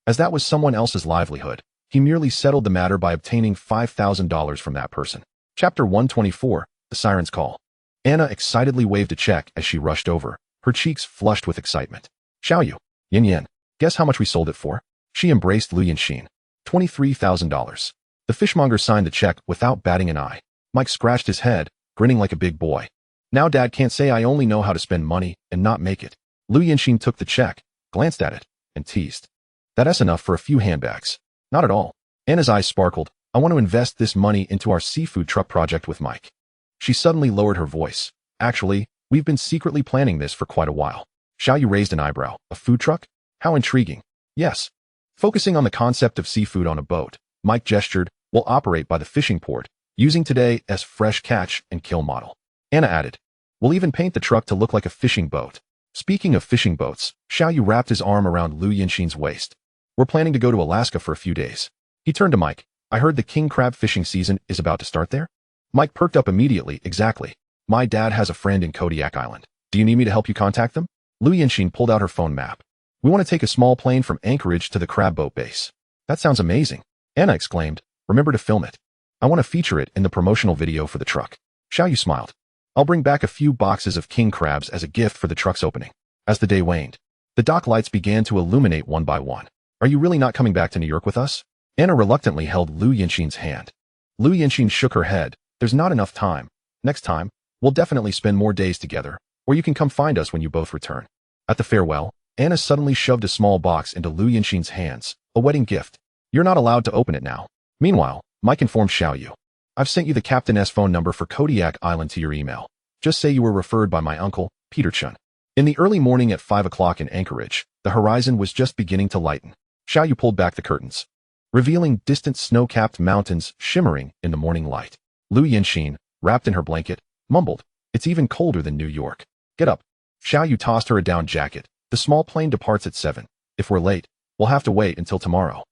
as that was someone else's livelihood. He merely settled the matter by obtaining $5,000 from that person. Chapter 124, The Siren's Call. Anna excitedly waved a check as she rushed over, her cheeks flushed with excitement. "Xiaoyu, Yin Yan, guess how much we sold it for?" She embraced Lu Yanxin. $23,000. The fishmonger signed the check without batting an eye. Mike scratched his head, grinning like a big boy. "Now Dad can't say I only know how to spend money and not make it." Lu Yanxin took the check, glanced at it, and teased, "That's enough for a few handbags." "Not at all." Anna's eyes sparkled. "I want to invest this money into our seafood truck project with Mike." She suddenly lowered her voice. "Actually, we've been secretly planning this for quite a while." Xiaoyu raised an eyebrow. "A food truck? How intriguing." "Yes." Focusing on the concept of seafood on a boat, Mike gestured, "We'll operate by the fishing port, using today as fresh catch and kill model." Anna added, "We'll even paint the truck to look like a fishing boat." Speaking of fishing boats, Xiaoyu wrapped his arm around Lu Yanxin's waist. "We're planning to go to Alaska for a few days." He turned to Mike. "I heard the king crab fishing season is about to start there?" Mike perked up immediately. "Exactly. My dad has a friend in Kodiak Island. Do you need me to help you contact them?" Lu Yanxin pulled out her phone map. "We want to take a small plane from Anchorage to the crab boat base." "That sounds amazing." Anna exclaimed. "Remember to film it. I want to feature it in the promotional video for the truck." Xiaoyu smiled. "I'll bring back a few boxes of king crabs as a gift for the truck's opening." As the day waned, the dock lights began to illuminate one by one. "Are you really not coming back to New York with us?" Anna reluctantly held Lu Yanxin's hand. Lu Yanxin shook her head. "There's not enough time. Next time, we'll definitely spend more days together, or you can come find us when you both return." At the farewell, Anna suddenly shoved a small box into Lu Yanxin's hands, a wedding gift. "You're not allowed to open it now." Meanwhile, Mike informed Xiaoyu, "I've sent you the captain's phone number for Kodiak Island to your email. Just say you were referred by my uncle, Peter Chun." In the early morning at 5 o'clock in Anchorage, the horizon was just beginning to lighten. Xiaoyu pulled back the curtains, revealing distant snow-capped mountains shimmering in the morning light. Lu Yanxin, wrapped in her blanket, mumbled, "It's even colder than New York. Get up." Xiaoyu tossed her a down jacket. "The small plane departs at 7. If we're late, we'll have to wait until tomorrow."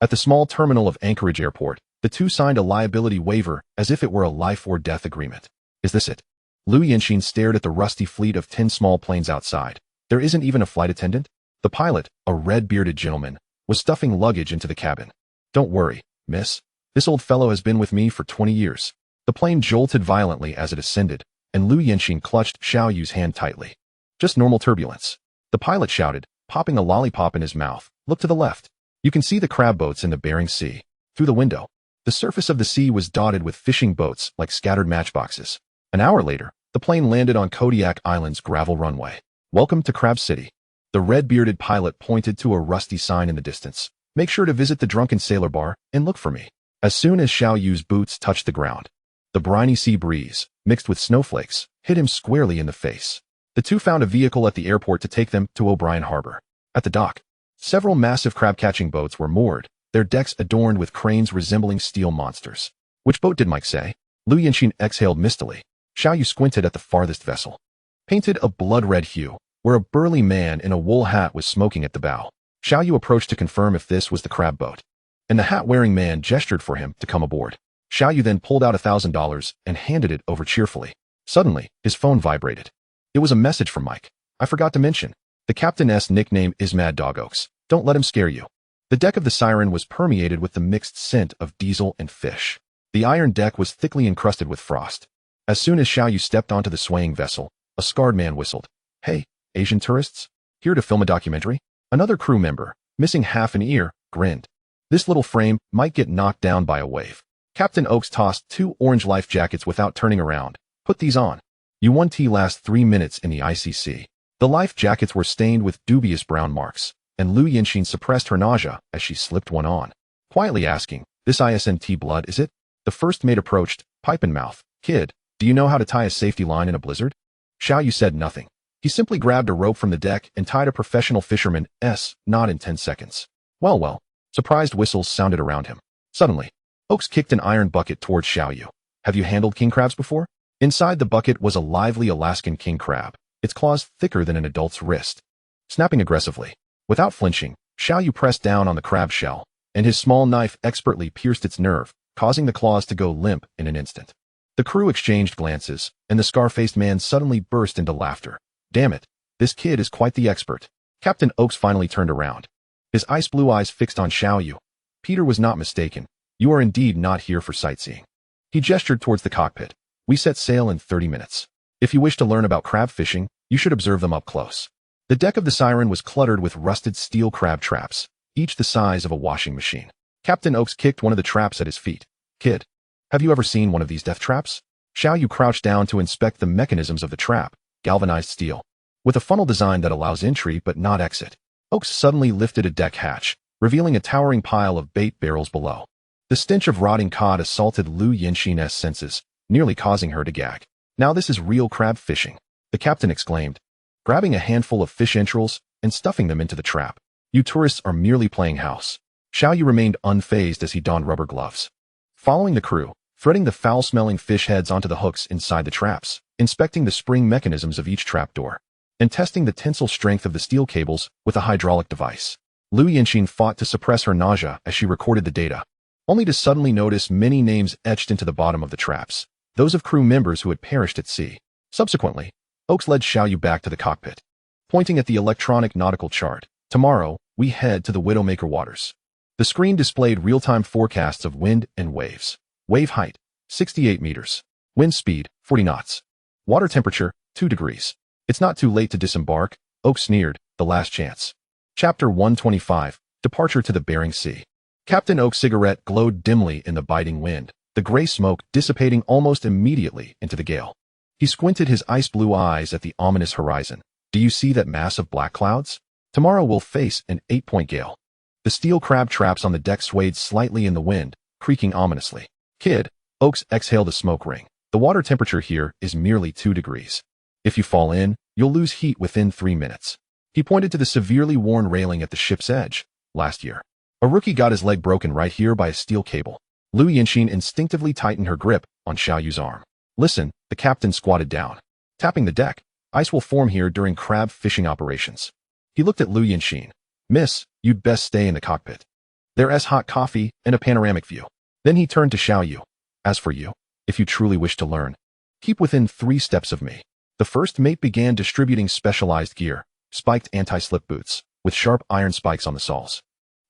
At the small terminal of Anchorage Airport, the two signed a liability waiver as if it were a life-or-death agreement. "Is this it?" Lu Yanxin stared at the rusty fleet of 10 small planes outside. "There isn't even a flight attendant?" The pilot, a red-bearded gentleman, was stuffing luggage into the cabin. "Don't worry, miss. This old fellow has been with me for 20 years. The plane jolted violently as it ascended, and Lu Yanxin clutched Xiaoyu's hand tightly. "Just normal turbulence." The pilot shouted, popping a lollipop in his mouth. Look to the left. You can see the crab boats in the Bering Sea. Through the window, the surface of the sea was dotted with fishing boats like scattered matchboxes. An hour later, the plane landed on Kodiak Island's gravel runway. Welcome to Crab City. The red-bearded pilot pointed to a rusty sign in the distance. Make sure to visit the Drunken Sailor Bar and look for me. As soon as Xiao Yu's boots touched the ground, the briny sea breeze, mixed with snowflakes, hit him squarely in the face. The two found a vehicle at the airport to take them to O'Brien Harbor. At the dock, several massive crab-catching boats were moored, their decks adorned with cranes resembling steel monsters. Which boat did Mike say? Lu Yanxin exhaled mistily. Xiao Yu squinted at the farthest vessel. Painted a blood-red hue, where a burly man in a wool hat was smoking at the bow. Xiao Yu approached to confirm if this was the crab boat, and the hat-wearing man gestured for him to come aboard. Xiao Yu then pulled out $1,000 and handed it over cheerfully. Suddenly, his phone vibrated. It was a message from Mike. I forgot to mention, the captain's nickname is Mad Dog Oaks. Don't let him scare you. The deck of the Siren was permeated with the mixed scent of diesel and fish. The iron deck was thickly encrusted with frost. As soon as Xiao Yu stepped onto the swaying vessel, a scarred man whistled. Hey, Asian tourists? Here to film a documentary? Another crew member, missing half an ear, grinned. This little frame might get knocked down by a wave. Captain Oaks tossed 2 orange life jackets without turning around. Put these on. You won't last 3 minutes in the ICC. The life jackets were stained with dubious brown marks, and Lu Yanxin suppressed her nausea as she slipped one on, quietly asking, This ISNT blood, is it? The first mate approached, pipe in mouth. Kid, do you know how to tie a safety line in a blizzard? Xiao Yu said nothing. He simply grabbed a rope from the deck and tied a professional fisherman's knot in 10 seconds. Well, surprised whistles sounded around him. Suddenly, Oaks kicked an iron bucket towards Xiao Yu. Have you handled king crabs before? Inside the bucket was a lively Alaskan king crab, its claws thicker than an adult's wrist. Snapping aggressively, without flinching, Xiao Yu pressed down on the crab shell, and his small knife expertly pierced its nerve, causing the claws to go limp in an instant. The crew exchanged glances, and the scar-faced man suddenly burst into laughter. Damn it, this kid is quite the expert. Captain Oaks finally turned around, his ice-blue eyes fixed on Xiao Yu. Peter was not mistaken. You are indeed not here for sightseeing. He gestured towards the cockpit. We set sail in 30 minutes. If you wish to learn about crab fishing, you should observe them up close. The deck of the Siren was cluttered with rusted steel crab traps, each the size of a washing machine. Captain Oaks kicked one of the traps at his feet. Kid, have you ever seen one of these death traps? Xiao Yu crouched down to inspect the mechanisms of the trap, galvanized steel, with a funnel design that allows entry but not exit. Oaks suddenly lifted a deck hatch, revealing a towering pile of bait barrels below. The stench of rotting cod assaulted Lu Yanxin's senses, nearly causing her to gag. Now this is real crab fishing, the captain exclaimed, grabbing a handful of fish entrails and stuffing them into the trap. You tourists are merely playing house. Xiao Yu remained unfazed as he donned rubber gloves. Following the crew, threading the foul-smelling fish heads onto the hooks inside the traps, inspecting the spring mechanisms of each trapdoor, and testing the tensile strength of the steel cables with a hydraulic device. Lu Yanxin fought to suppress her nausea as she recorded the data, only to suddenly notice many names etched into the bottom of the traps, those of crew members who had perished at sea. Subsequently, Oaks led Xiao Yu back to the cockpit, pointing at the electronic nautical chart. Tomorrow, we head to the Widowmaker waters. The screen displayed real-time forecasts of wind and waves. Wave height, 68 meters. Wind speed, 40 knots. Water temperature, 2 degrees. It's not too late to disembark, Oaks sneered, the last chance. Chapter 125, Departure to the Bering Sea. Captain Oak's cigarette glowed dimly in the biting wind, the gray smoke dissipating almost immediately into the gale. He squinted his ice-blue eyes at the ominous horizon. Do you see that mass of black clouds? Tomorrow we'll face an 8-point gale. The steel crab traps on the deck swayed slightly in the wind, creaking ominously. Kid, Oaks exhaled a smoke ring. The water temperature here is merely 2 degrees. If you fall in, you'll lose heat within 3 minutes. He pointed to the severely worn railing at the ship's edge. Last year, a rookie got his leg broken right here by a steel cable. Lu Yanxin instinctively tightened her grip on Xiao Yu's arm. Listen, the captain squatted down, tapping the deck. Ice will form here during crab fishing operations. He looked at Lu Yanxin. Miss, you'd best stay in the cockpit. There's hot coffee and a panoramic view. Then he turned to Xiao Yu. As for you, if you truly wish to learn, keep within 3 steps of me. The first mate began distributing specialized gear, spiked anti-slip boots, with sharp iron spikes on the soles.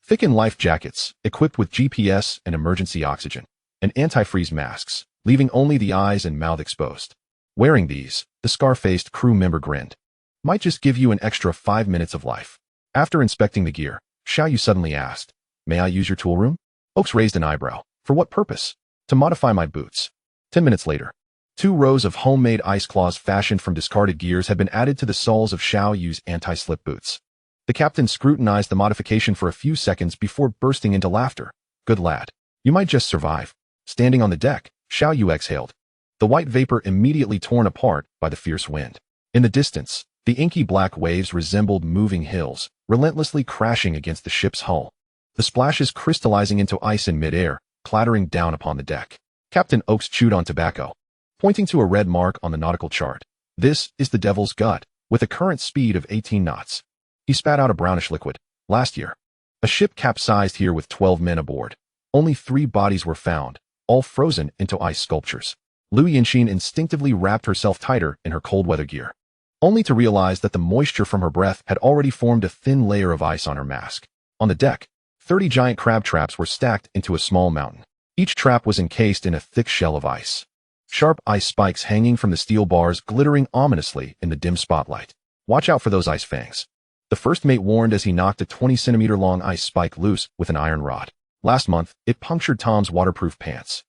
Thickened life jackets, equipped with GPS and emergency oxygen, and anti-freeze masks, leaving only the eyes and mouth exposed. Wearing these, the scar-faced crew member grinned. Might just give you an extra 5 minutes of life. After inspecting the gear, Xiao Yu suddenly asked, "May I use your tool room?" Oaks raised an eyebrow. "For what purpose?" "To modify my boots." 10 minutes later, 2 rows of homemade ice claws fashioned from discarded gears had been added to the soles of Xiao Yu's anti-slip boots. The captain scrutinized the modification for a few seconds before bursting into laughter. "Good lad. You might just survive." Standing on the deck, Xiao Yu exhaled, the white vapor immediately torn apart by the fierce wind. In the distance, the inky black waves resembled moving hills, relentlessly crashing against the ship's hull. The splashes crystallizing into ice in midair, clattering down upon the deck. Captain Oaks chewed on tobacco, pointing to a red mark on the nautical chart. "This is the Devil's Gut, with a current speed of 18 knots. He spat out a brownish liquid. "Last year, a ship capsized here with 12 men aboard. Only 3 bodies were found, all frozen into ice sculptures." Lu Yinxin instinctively wrapped herself tighter in her cold weather gear, only to realize that the moisture from her breath had already formed a thin layer of ice on her mask. On the deck, 30 giant crab traps were stacked into a small mountain. Each trap was encased in a thick shell of ice. Sharp ice spikes hanging from the steel bars glittering ominously in the dim spotlight. "Watch out for those ice fangs," the first mate warned as he knocked a 20-centimeter-long ice spike loose with an iron rod. Last month, it punctured Tom's waterproof pants.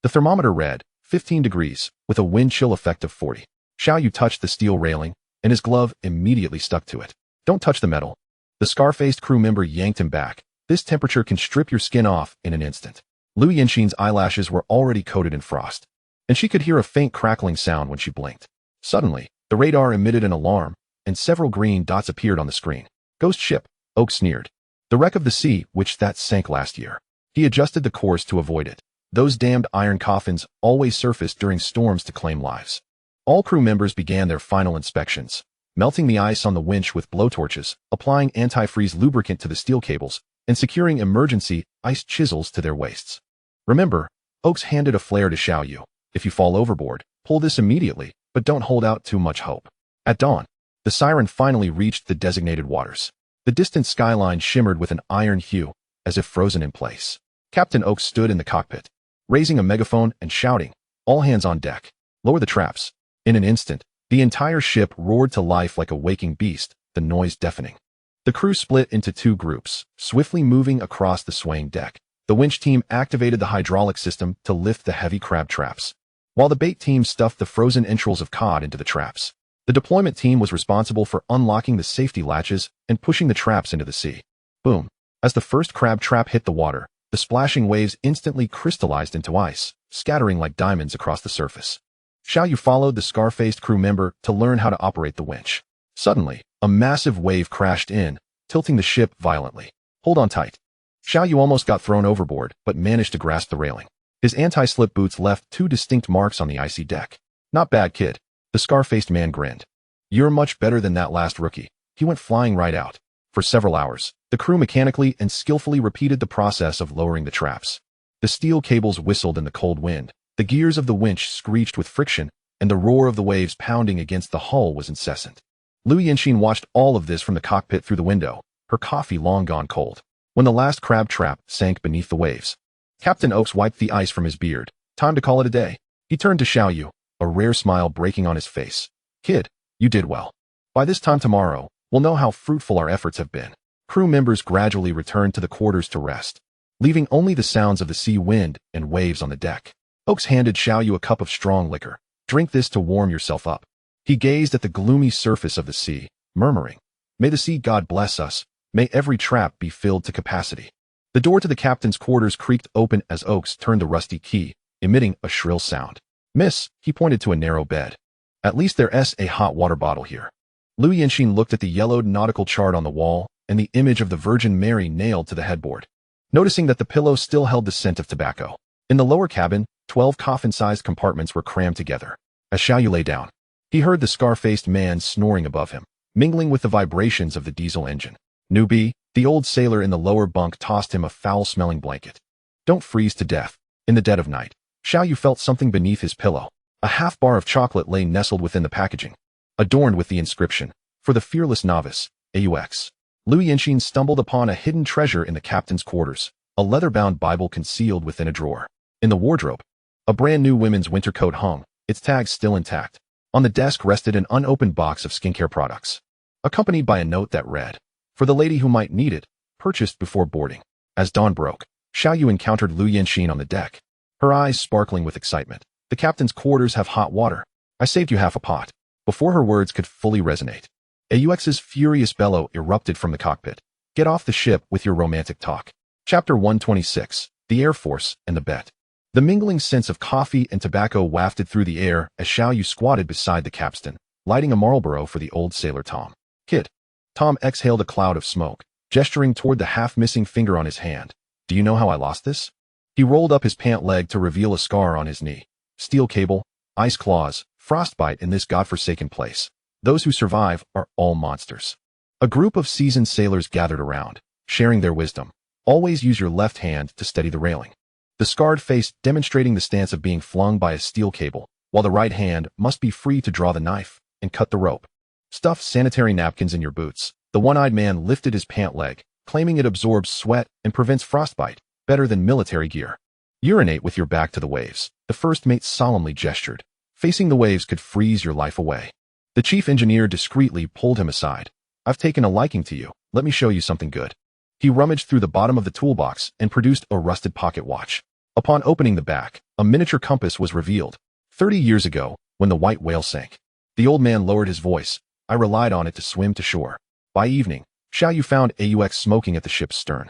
The thermometer read 15 degrees, with a wind chill effect of 40. Xiao Yu touched the steel railing, and his glove immediately stuck to it. "Don't touch the metal." The scar-faced crew member yanked him back. "This temperature can strip your skin off in an instant." Lu Yinxin's eyelashes were already coated in frost, and she could hear a faint crackling sound when she blinked. Suddenly, the radar emitted an alarm, and several green dots appeared on the screen. "Ghost ship," Oak sneered. "The wreck of the Sea Witch that sank last year." He adjusted the course to avoid it. Those damned iron coffins always surfaced during storms to claim lives. All crew members began their final inspections, melting the ice on the winch with blowtorches, applying antifreeze lubricant to the steel cables, and securing emergency ice chisels to their waists. "Remember," Oaks handed a flare to Xiao Yu, "if you fall overboard, pull this immediately, but don't hold out too much hope." At dawn, the siren finally reached the designated waters. The distant skyline shimmered with an iron hue, as if frozen in place. Captain Oaks stood in the cockpit, raising a megaphone and shouting, "All hands on deck. Lower the traps." In an instant, the entire ship roared to life like a waking beast, the noise deafening. The crew split into 2 groups, swiftly moving across the swaying deck. The winch team activated the hydraulic system to lift the heavy crab traps, while the bait team stuffed the frozen entrails of cod into the traps. The deployment team was responsible for unlocking the safety latches and pushing the traps into the sea. Boom! As the first crab trap hit the water, the splashing waves instantly crystallized into ice, scattering like diamonds across the surface. Xiao Yu followed the scar-faced crew member to learn how to operate the winch. Suddenly, a massive wave crashed in, tilting the ship violently. "Hold on tight." Xiao Yu almost got thrown overboard, but managed to grasp the railing. His anti-slip boots left 2 distinct marks on the icy deck. "Not bad, kid." The scar-faced man grinned. "You're much better than that last rookie." He went flying right out. For several hours, the crew mechanically and skillfully repeated the process of lowering the traps. The steel cables whistled in the cold wind, the gears of the winch screeched with friction, and the roar of the waves pounding against the hull was incessant. Lu Yinxin watched all of this from the cockpit through the window, her coffee long gone cold. When the last crab trap sank beneath the waves, Captain Oaks wiped the ice from his beard. "Time to call it a day." He turned to Xiao Yu, a rare smile breaking on his face. "Kid, you did well. By this time tomorrow, we'll know how fruitful our efforts have been." Crew members gradually returned to the quarters to rest, leaving only the sounds of the sea wind and waves on the deck. Oaks handed Xiao Yu a cup of strong liquor. "Drink this to warm yourself up." He gazed at the gloomy surface of the sea, murmuring, "May the sea god bless us. May every trap be filled to capacity." The door to the captain's quarters creaked open as Oaks turned the rusty key, emitting a shrill sound. "Miss," he pointed to a narrow bed. "At least there's a hot water bottle here." Lu Yinxin looked at the yellowed nautical chart on the wall and the image of the Virgin Mary nailed to the headboard, noticing that the pillow still held the scent of tobacco. In the lower cabin, 12 coffin-sized compartments were crammed together. As Xiao Yu lay down, he heard the scar-faced man snoring above him, mingling with the vibrations of the diesel engine. "Newbie," the old sailor in the lower bunk tossed him a foul-smelling blanket. "Don't freeze to death." In the dead of night, Xiao Yu felt something beneath his pillow. A half-bar of chocolate lay nestled within the packaging, adorned with the inscription, "For the fearless novice, AUX." Lu Yinxin stumbled upon a hidden treasure in the captain's quarters, a leather-bound Bible concealed within a drawer. In the wardrobe, a brand-new women's winter coat hung, its tags still intact. On the desk rested an unopened box of skincare products, accompanied by a note that read, For the lady who might need it, purchased before boarding. As dawn broke, Xiao Yu encountered Lu Yanxin on the deck, her eyes sparkling with excitement. The captain's quarters have hot water. I saved you half a pot. Before her words could fully resonate, AUX's furious bellow erupted from the cockpit. Get off the ship with your romantic talk. Chapter 126, The Air Force and the Bet. The mingling scents of coffee and tobacco wafted through the air as Xiao Yu squatted beside the capstan, lighting a Marlboro for the old sailor Tom. Kid. Tom exhaled a cloud of smoke, gesturing toward the half-missing finger on his hand. Do you know how I lost this? He rolled up his pant leg to reveal a scar on his knee. Steel cable, ice claws, frostbite in this godforsaken place. Those who survive are all monsters. A group of seasoned sailors gathered around, sharing their wisdom. Always use your left hand to steady the railing. The scarred face demonstrating the stance of being flung by a steel cable, while the right hand must be free to draw the knife and cut the rope. Stuff sanitary napkins in your boots. The one-eyed man lifted his pant leg, claiming it absorbs sweat and prevents frostbite, better than military gear. Urinate with your back to the waves, the first mate solemnly gestured. Facing the waves could freeze your life away. The chief engineer discreetly pulled him aside. I've taken a liking to you. Let me show you something good. He rummaged through the bottom of the toolbox and produced a rusted pocket watch. Upon opening the back, a miniature compass was revealed. 30 years ago, when the white whale sank. The old man lowered his voice. I relied on it to swim to shore. By evening, Xiao Yu found AUX smoking at the ship's stern.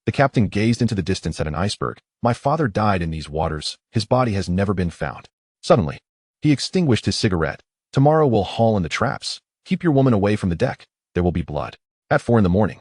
The captain gazed into the distance at an iceberg. My father died in these waters. His body has never been found. Suddenly, he extinguished his cigarette. Tomorrow we'll haul in the traps. Keep your woman away from the deck. There will be blood. At 4 a.m,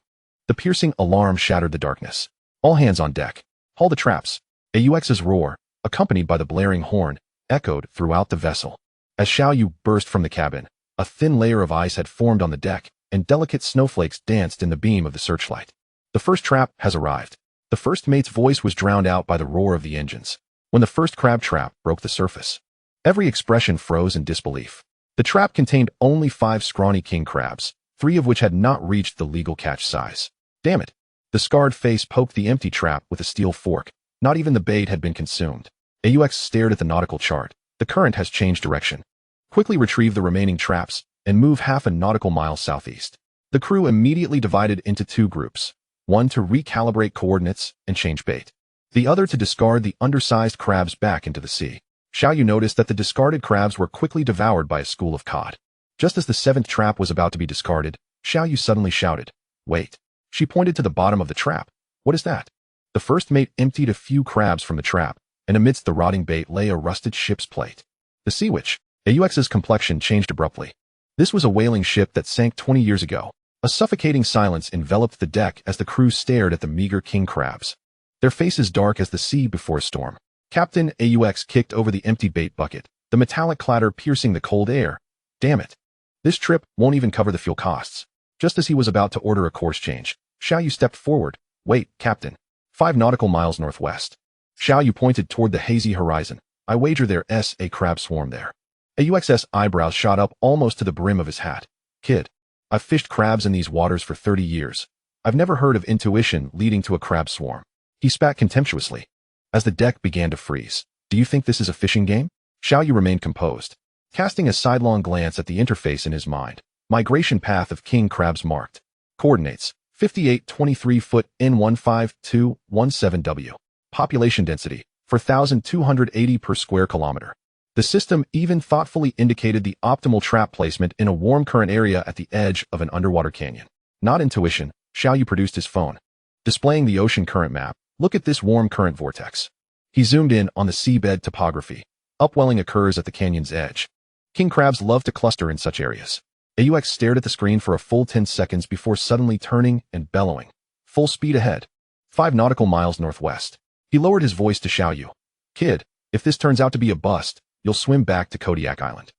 the piercing alarm shattered the darkness. All hands on deck. Haul the traps. AUX's roar, accompanied by the blaring horn, echoed throughout the vessel. As Xiao Yu burst from the cabin, a thin layer of ice had formed on the deck, and delicate snowflakes danced in the beam of the searchlight. The first trap has arrived. The first mate's voice was drowned out by the roar of the engines. When the first crab trap broke the surface, every expression froze in disbelief. The trap contained only 5 scrawny king crabs, 3 of which had not reached the legal catch size. Damn it! The scarred face poked the empty trap with a steel fork. Not even the bait had been consumed. AUX stared at the nautical chart. The current has changed direction. Quickly retrieve the remaining traps and move half a nautical mile southeast. The crew immediately divided into 2 groups. One to recalibrate coordinates and change bait. The other to discard the undersized crabs back into the sea. Xiao Yu noticed that the discarded crabs were quickly devoured by a school of cod. Just as the 7th trap was about to be discarded, Xiao Yu suddenly shouted, "Wait." She pointed to the bottom of the trap. What is that? The first mate emptied a few crabs from the trap, and amidst the rotting bait lay a rusted ship's plate. The Sea Witch. AUX's complexion changed abruptly. This was a whaling ship that sank 20 years ago. A suffocating silence enveloped the deck as the crew stared at the meager king crabs. Their faces dark as the sea before a storm. Captain AUX kicked over the empty bait bucket, the metallic clatter piercing the cold air. Damn it. This trip won't even cover the fuel costs. Just as he was about to order a course change, Xiao Yu stepped forward. Wait, Captain. 5 nautical miles northwest. Xiao Yu pointed toward the hazy horizon. I wager there's a crab swarm there. AUX's eyebrows shot up almost to the brim of his hat. Kid. I've fished crabs in these waters for 30 years. I've never heard of intuition leading to a crab swarm. He spat contemptuously. As the deck began to freeze. Do you think this is a fishing game? Xiao Yu remained composed, casting a sidelong glance at the interface in his mind. Migration path of king crabs marked. Coordinates, 5823 foot N15217W. Population density, 4,280 per square kilometer. The system even thoughtfully indicated the optimal trap placement in a warm current area at the edge of an underwater canyon. Not intuition, Xiao Yu produced his phone. Displaying the ocean current map, look at this warm current vortex. He zoomed in on the seabed topography. Upwelling occurs at the canyon's edge. King crabs love to cluster in such areas. AUX stared at the screen for a full 10 seconds before suddenly turning and bellowing. Full speed ahead. 5 nautical miles northwest. He lowered his voice to Xiao Yu. Kid, if this turns out to be a bust, you'll swim back to Kodiak Island.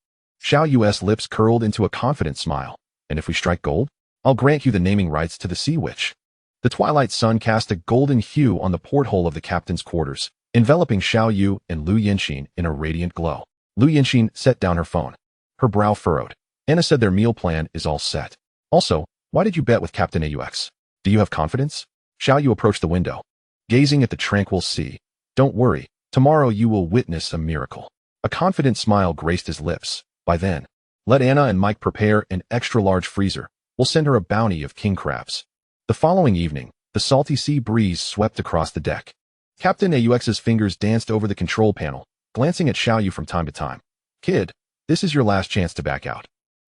Xiao Yu's lips curled into a confident smile. And if we strike gold, I'll grant you the naming rights to the Sea Witch. The twilight sun cast a golden hue on the porthole of the captain's quarters, enveloping Xiao Yu and Lu Yanxin in a radiant glow. Lu Yanxin set down her phone. Her brow furrowed. Anna said their meal plan is all set. Also, why did you bet with Captain AUX? Do you have confidence? Xiao Yu approached the window, gazing at the tranquil sea. Don't worry, tomorrow you will witness a miracle. A confident smile graced his lips. By then, let Anna and Mike prepare an extra-large freezer. We'll send her a bounty of king crabs. The following evening, the salty sea breeze swept across the deck. Captain Aux's fingers danced over the control panel, glancing at Xiaoyu from time to time. Kid, this is your last chance to back out.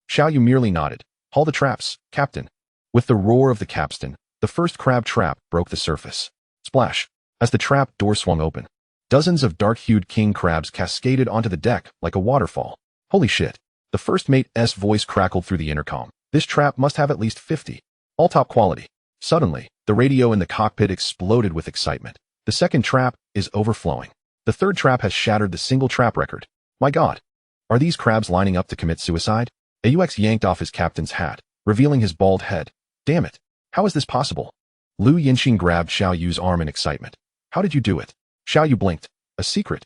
Xiaoyu merely nodded. Haul the traps, Captain. With the roar of the capstan, the first crab trap broke the surface. Splash. As the trap door swung open, dozens of dark-hued king crabs cascaded onto the deck like a waterfall. Holy shit. The first mate's voice crackled through the intercom. This trap must have at least 50. All top quality. Suddenly, the radio in the cockpit exploded with excitement. The second trap is overflowing. The third trap has shattered the single trap record. My God. Are these crabs lining up to commit suicide? Aux yanked off his captain's hat, revealing his bald head. Damn it. How is this possible? Lu Yinxin grabbed Xiaoyu's arm in excitement. How did you do it? Xiaoyu blinked. A secret.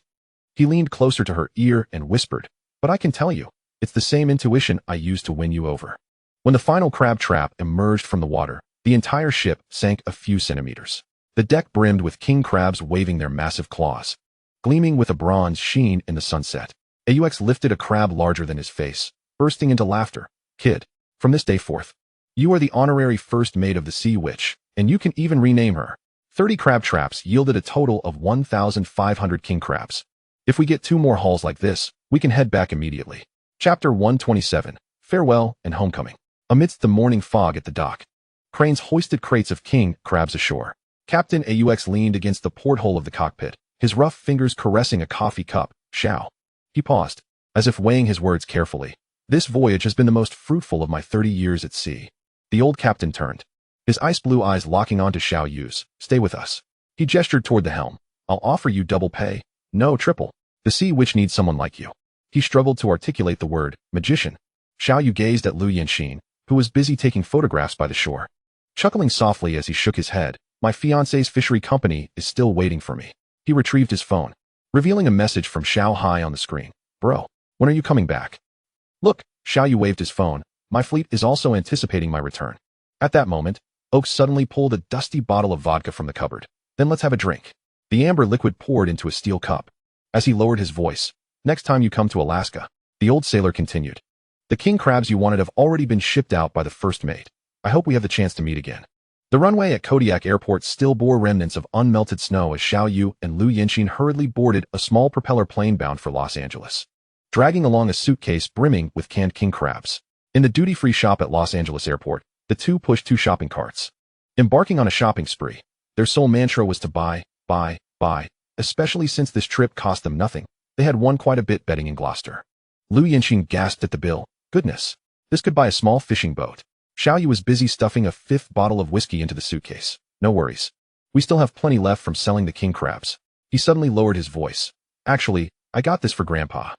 He leaned closer to her ear and whispered, but I can tell you, it's the same intuition I used to win you over. When the final crab trap emerged from the water, the entire ship sank a few centimeters. The deck brimmed with king crabs waving their massive claws, gleaming with a bronze sheen in the sunset. Aux lifted a crab larger than his face, bursting into laughter. Kid, from this day forth, you are the honorary first mate of the Sea Witch, and you can even rename her. 30 crab traps yielded a total of 1,500 king crabs. If we get 2 more hauls like this, we can head back immediately. Chapter 127, Farewell and Homecoming. Amidst the morning fog at the dock, cranes hoisted crates of king crabs ashore. Captain Aux leaned against the porthole of the cockpit, his rough fingers caressing a coffee cup. Xiao. He paused, as if weighing his words carefully. This voyage has been the most fruitful of my 30 years at sea. The old captain turned, his ice-blue eyes locking onto Xiaoyu's. Stay with us. He gestured toward the helm. I'll offer you double pay. No, triple. The Sea Witch needs someone like you. He struggled to articulate the word, magician. Xiaoyu gazed at Lu Yinxin, who was busy taking photographs by the shore. Chuckling softly as he shook his head, my fiancé's fishery company is still waiting for me. He retrieved his phone, revealing a message from Xiao Hai on the screen. Bro, when are you coming back? Look, Xiaoyu waved his phone. My fleet is also anticipating my return. At that moment, Oak suddenly pulled a dusty bottle of vodka from the cupboard. Then let's have a drink. The amber liquid poured into a steel cup. As he lowered his voice, next time you come to Alaska, the old sailor continued. The king crabs you wanted have already been shipped out by the first mate. I hope we have the chance to meet again. The runway at Kodiak Airport still bore remnants of unmelted snow as Xiaoyu and Lu Yinxin hurriedly boarded a small propeller plane bound for Los Angeles, dragging along a suitcase brimming with canned king crabs. In the duty-free shop at Los Angeles Airport, the two pushed 2 shopping carts. Embarking on a shopping spree, their sole mantra was to buy, especially since this trip cost them nothing. They had won quite a bit betting in Gloucester. Lu Yinxin gasped at the bill. Goodness, this could buy a small fishing boat. Xiaoyu was busy stuffing a 5th bottle of whiskey into the suitcase. No worries. We still have plenty left from selling the king crabs. He suddenly lowered his voice. Actually, I got this for Grandpa.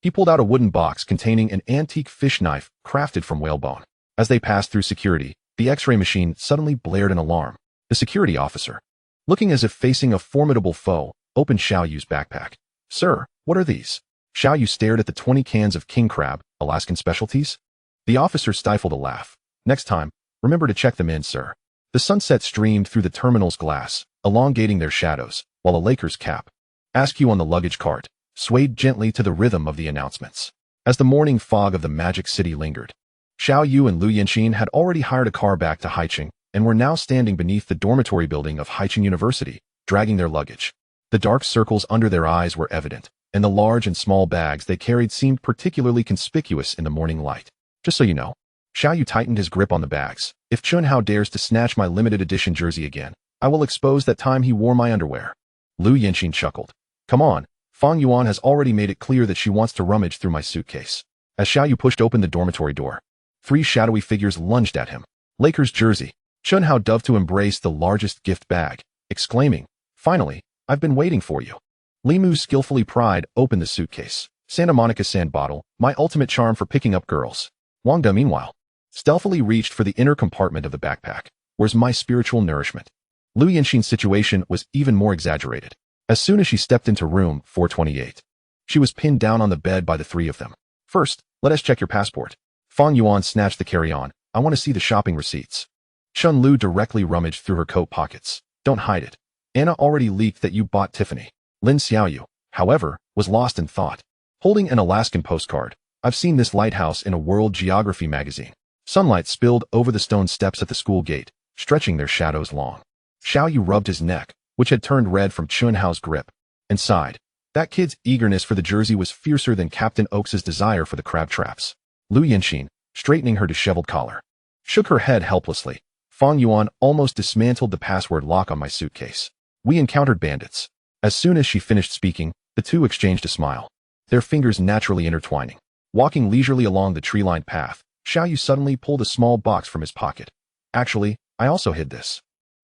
He pulled out a wooden box containing an antique fish knife crafted from whalebone. As they passed through security, the X-ray machine suddenly blared an alarm. The security officer, looking as if facing a formidable foe, opened Xiaoyu's backpack. Sir, what are these? Xiaoyu stared at the 20 cans of king crab, Alaskan specialties. The officer stifled a laugh. Next time, remember to check them in, sir. The sunset streamed through the terminal's glass, elongating their shadows, while a Lakers cap, askew on the luggage cart, swayed gently to the rhythm of the announcements. As the morning fog of the Magic City lingered, Xiaoyu and Lu Yinxin had already hired a car back to Haicheng and were now standing beneath the dormitory building of Haicheng University, dragging their luggage. The dark circles under their eyes were evident, and the large and small bags they carried seemed particularly conspicuous in the morning light. Just so you know, Xiaoyu tightened his grip on the bags. If Chunhao dares to snatch my limited edition jersey again, I will expose that time he wore my underwear. Lu Yinxin chuckled. Come on, Fang Yuan has already made it clear that she wants to rummage through my suitcase. As Xiaoyu pushed open the dormitory door, 3 shadowy figures lunged at him. Lakers jersey. Chunhao dove to embrace the largest gift bag, exclaiming, Finally, I've been waiting for you. Limu skillfully pried open the suitcase. Santa Monica sand bottle, my ultimate charm for picking up girls. Wangda, meanwhile, stealthily reached for the inner compartment of the backpack. Where's my spiritual nourishment? Lu Yinxin's situation was even more exaggerated. As soon as she stepped into room 428, she was pinned down on the bed by the 3 of them. First, let us check your passport. Fang Yuan snatched the carry-on. I want to see the shopping receipts. Chun Lu directly rummaged through her coat pockets. Don't hide it. Anna already leaked that you bought Tiffany. Lin Xiaoyu, however, was lost in thought. Holding an Alaskan postcard, I've seen this lighthouse in a World Geography magazine. Sunlight spilled over the stone steps at the school gate, stretching their shadows long. Xiao Yu rubbed his neck, which had turned red from Chun Hao's grip, and sighed. That kid's eagerness for the jersey was fiercer than Captain Oaks's desire for the crab traps. Lu Yanxin, straightening her disheveled collar, shook her head helplessly. Fang Yuan almost dismantled the password lock on my suitcase. We encountered bandits. As soon as she finished speaking, the two exchanged a smile, their fingers naturally intertwining. Walking leisurely along the tree-lined path, Xiao Yu suddenly pulled a small box from his pocket. Actually, I also hid this.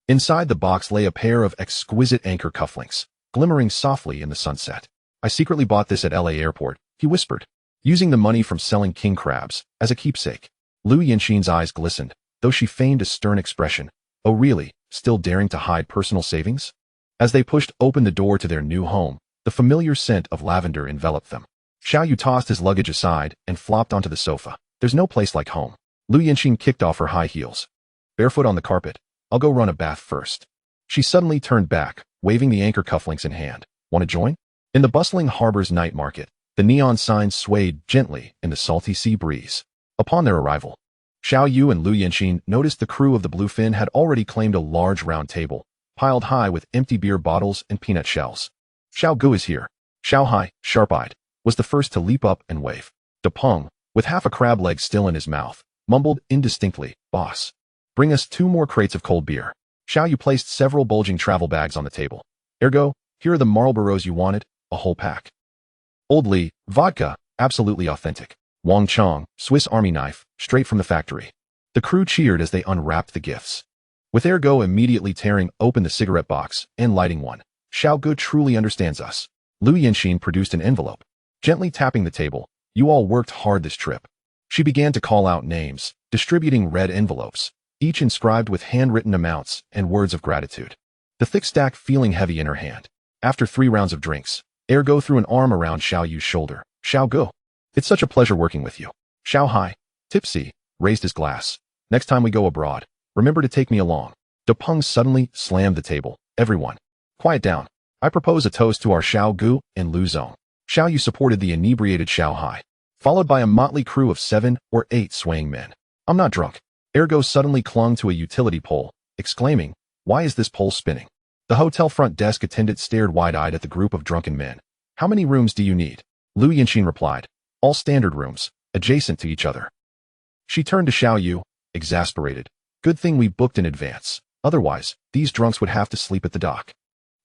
Inside the box lay a pair of exquisite anchor cufflinks, glimmering softly in the sunset. I secretly bought this at LA airport, he whispered, using the money from selling king crabs as a keepsake. Lu Yanxin's eyes glistened, though she feigned a stern expression. Oh really, still daring to hide personal savings? As they pushed open the door to their new home, the familiar scent of lavender enveloped them. Xiao Yu tossed his luggage aside and flopped onto the sofa. There's no place like home. Lu Yanxin kicked off her high heels. Barefoot on the carpet, I'll go run a bath first. She suddenly turned back, waving the anchor cufflinks in hand. Want to join? In the bustling harbor's night market, the neon signs swayed gently in the salty sea breeze. Upon their arrival, Xiao Yu and Lu Yanxin noticed the crew of the Bluefin had already claimed a large round table, piled high with empty beer bottles and peanut shells. Xiao Gu is here. Xiao Hai, sharp-eyed, was the first to leap up and wave. De Peng, with half a crab leg still in his mouth, mumbled indistinctly, "Boss, bring us 2 more crates of cold beer." Xiao Yu placed several bulging travel bags on the table. Ergo, here are the Marlboros you wanted, a whole pack. Old Li, vodka, absolutely authentic. Wang Chong, Swiss Army knife, straight from the factory. The crew cheered as they unwrapped the gifts. With Ergo immediately tearing open the cigarette box and lighting one. Xiao Gu truly understands us. Lu Yanxin produced an envelope. Gently tapping the table, you all worked hard this trip. She began to call out names, distributing red envelopes, each inscribed with handwritten amounts and words of gratitude. The thick stack feeling heavy in her hand. After 3 rounds of drinks, Ergo threw an arm around Xiao Yu's shoulder. Xiao Gu, it's such a pleasure working with you. Xiao Hai, tipsy, raised his glass. Next time we go abroad, remember to take me along. De Peng suddenly slammed the table. Everyone, quiet down. I propose a toast to our Xiao Gu and Lu Zong. Xiao Yu supported the inebriated Xiao Hai, followed by a motley crew of 7 or 8 swaying men. I'm not drunk. Ergo suddenly clung to a utility pole, exclaiming, why is this pole spinning? The hotel front desk attendant stared wide-eyed at the group of drunken men. How many rooms do you need? Lu Yanxin replied, all standard rooms, adjacent to each other. She turned to Xiao Yu, exasperated. Good thing we booked in advance. Otherwise, these drunks would have to sleep at the dock.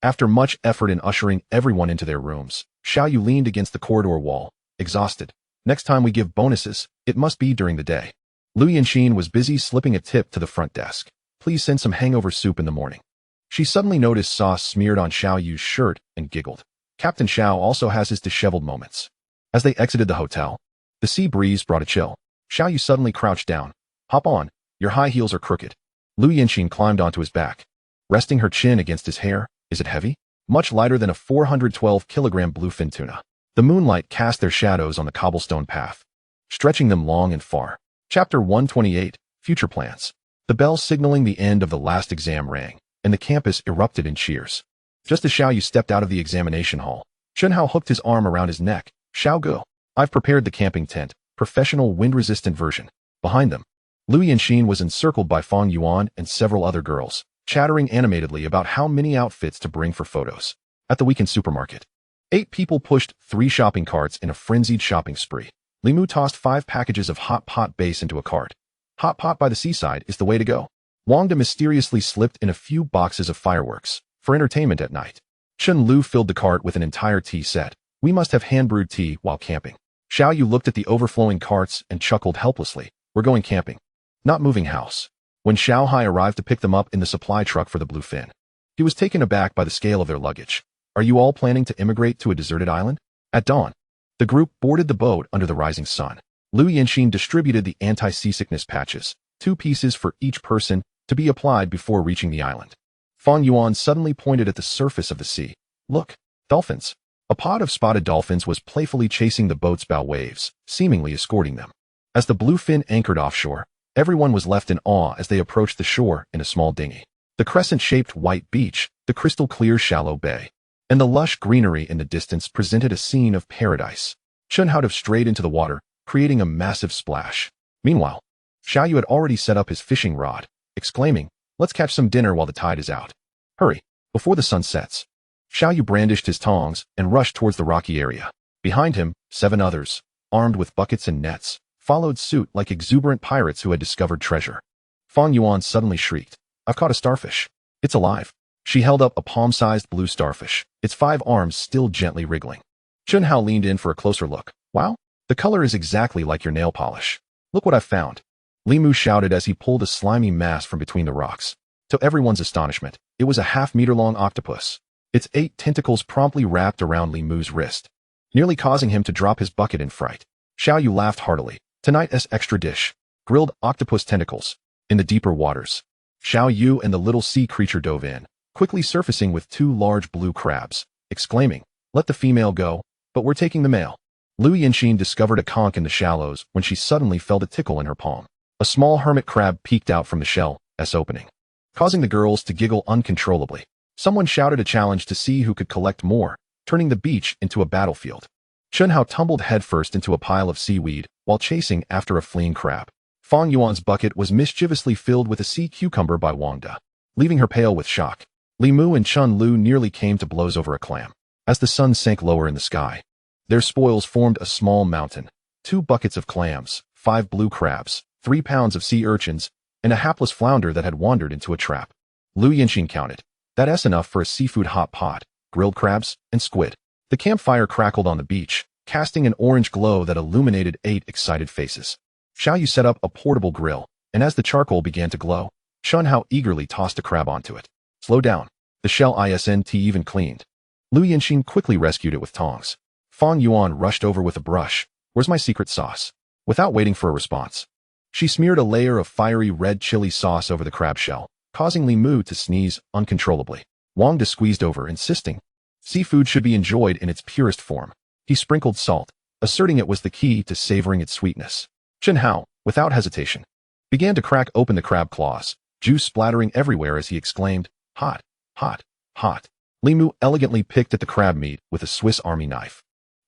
After much effort in ushering everyone into their rooms, Xiao Yu leaned against the corridor wall, exhausted. Next time we give bonuses, it must be during the day. Lu Yanxin was busy slipping a tip to the front desk. Please send some hangover soup in the morning. She suddenly noticed sauce smeared on Xiao Yu's shirt and giggled. Captain Xiao also has his disheveled moments. As they exited the hotel, the sea breeze brought a chill. Xiao Yu suddenly crouched down. Hop on, your high heels are crooked. Lu Yanxin climbed onto his back, resting her chin against his hair. Is it heavy? Much lighter than a 412-kilogram bluefin tuna. The moonlight cast their shadows on the cobblestone path, stretching them long and far. Chapter 128, Future Plans. The bell signaling the end of the last exam rang, and the campus erupted in cheers. Just as Xiao Yu stepped out of the examination hall, Chun Hao hooked his arm around his neck. Xiao Gu, I've prepared the camping tent, professional wind-resistant version. Behind them, Lu Yanxin was encircled by Fang Yuan and several other girls, chattering animatedly about how many outfits to bring for photos. At the weekend supermarket, 8 people pushed 3 shopping carts in a frenzied shopping spree. Limu tossed 5 packages of hot pot base into a cart. Hot pot by the seaside is the way to go. Wangda mysteriously slipped in a few boxes of fireworks for entertainment at night. Chun Lu filled the cart with an entire tea set. We must have hand-brewed tea while camping. Xiao Yu looked at the overflowing carts and chuckled helplessly. We're going camping, not moving house. When Xiao Hai arrived to pick them up in the supply truck for the Bluefin, he was taken aback by the scale of their luggage. Are you all planning to immigrate to a deserted island? At dawn, the group boarded the boat under the rising sun. Lu Yanxin distributed the anti-seasickness patches, 2 pieces for each person, to be applied before reaching the island. Fang Yuan suddenly pointed at the surface of the sea. Look, dolphins. A pod of spotted dolphins was playfully chasing the boat's bow waves, seemingly escorting them. As the Bluefin anchored offshore, everyone was left in awe as they approached the shore in a small dinghy. The crescent-shaped white beach, the crystal-clear shallow bay, and the lush greenery in the distance presented a scene of paradise. Chun Hao dived straight into the water, creating a massive splash. Meanwhile, Xiao Yu had already set up his fishing rod, exclaiming, Let's catch some dinner while the tide is out. Hurry, before the sun sets. Xiao Yu brandished his tongs and rushed towards the rocky area. Behind him, 7 others, armed with buckets and nets, followed suit like exuberant pirates who had discovered treasure. Fang Yuan suddenly shrieked, "I've caught a starfish. It's alive." She held up a palm-sized blue starfish, its 5 arms still gently wriggling. Chun Hao leaned in for a closer look. "Wow, the color is exactly like your nail polish. Look what I've found." Li Mu shouted as he pulled a slimy mass from between the rocks. To everyone's astonishment, it was a half-meter-long octopus. Its 8 tentacles promptly wrapped around Li Mu's wrist, nearly causing him to drop his bucket in fright. Xiao Yu laughed heartily. Tonight's extra dish, grilled octopus tentacles. In the deeper waters, Xiao Yu and the little sea creature dove in, quickly surfacing with 2 large blue crabs, exclaiming, "Let the female go, but we're taking the male." Lu Yinxin discovered a conch in the shallows when she suddenly felt a tickle in her palm. A small hermit crab peeked out from the shell's opening, causing the girls to giggle uncontrollably. Someone shouted a challenge to see who could collect more, turning the beach into a battlefield. Chun Hao tumbled headfirst into a pile of seaweed while chasing after a fleeing crab. Fang Yuan's bucket was mischievously filled with a sea cucumber by Wang De, leaving her pale with shock. Li Mu and Chun Lu nearly came to blows over a clam. As the sun sank lower in the sky, their spoils formed a small mountain: 2 buckets of clams, 5 blue crabs, 3 pounds of sea urchins, and a hapless flounder that had wandered into a trap. Lu Yinxin counted. That's enough for a seafood hot pot, grilled crabs, and squid. The campfire crackled on the beach, casting an orange glow that illuminated 8 excited faces. Xiao Yu set up a portable grill, and as the charcoal began to glow, Chun Hao eagerly tossed a crab onto it. "Slow down. The shell isn't even cleaned." Lu Yinxin quickly rescued it with tongs. Fang Yuan rushed over with a brush. "Where's my secret sauce?" Without waiting for a response, she smeared a layer of fiery red chili sauce over the crab shell, causing Li Mu to sneeze uncontrollably. Wang De squeezed over, insisting seafood should be enjoyed in its purest form. He sprinkled salt, asserting it was the key to savoring its sweetness. Chun Hao, without hesitation, began to crack open the crab claws, juice splattering everywhere as he exclaimed, "Hot, hot, hot." Li Mu elegantly picked at the crab meat with a Swiss Army knife,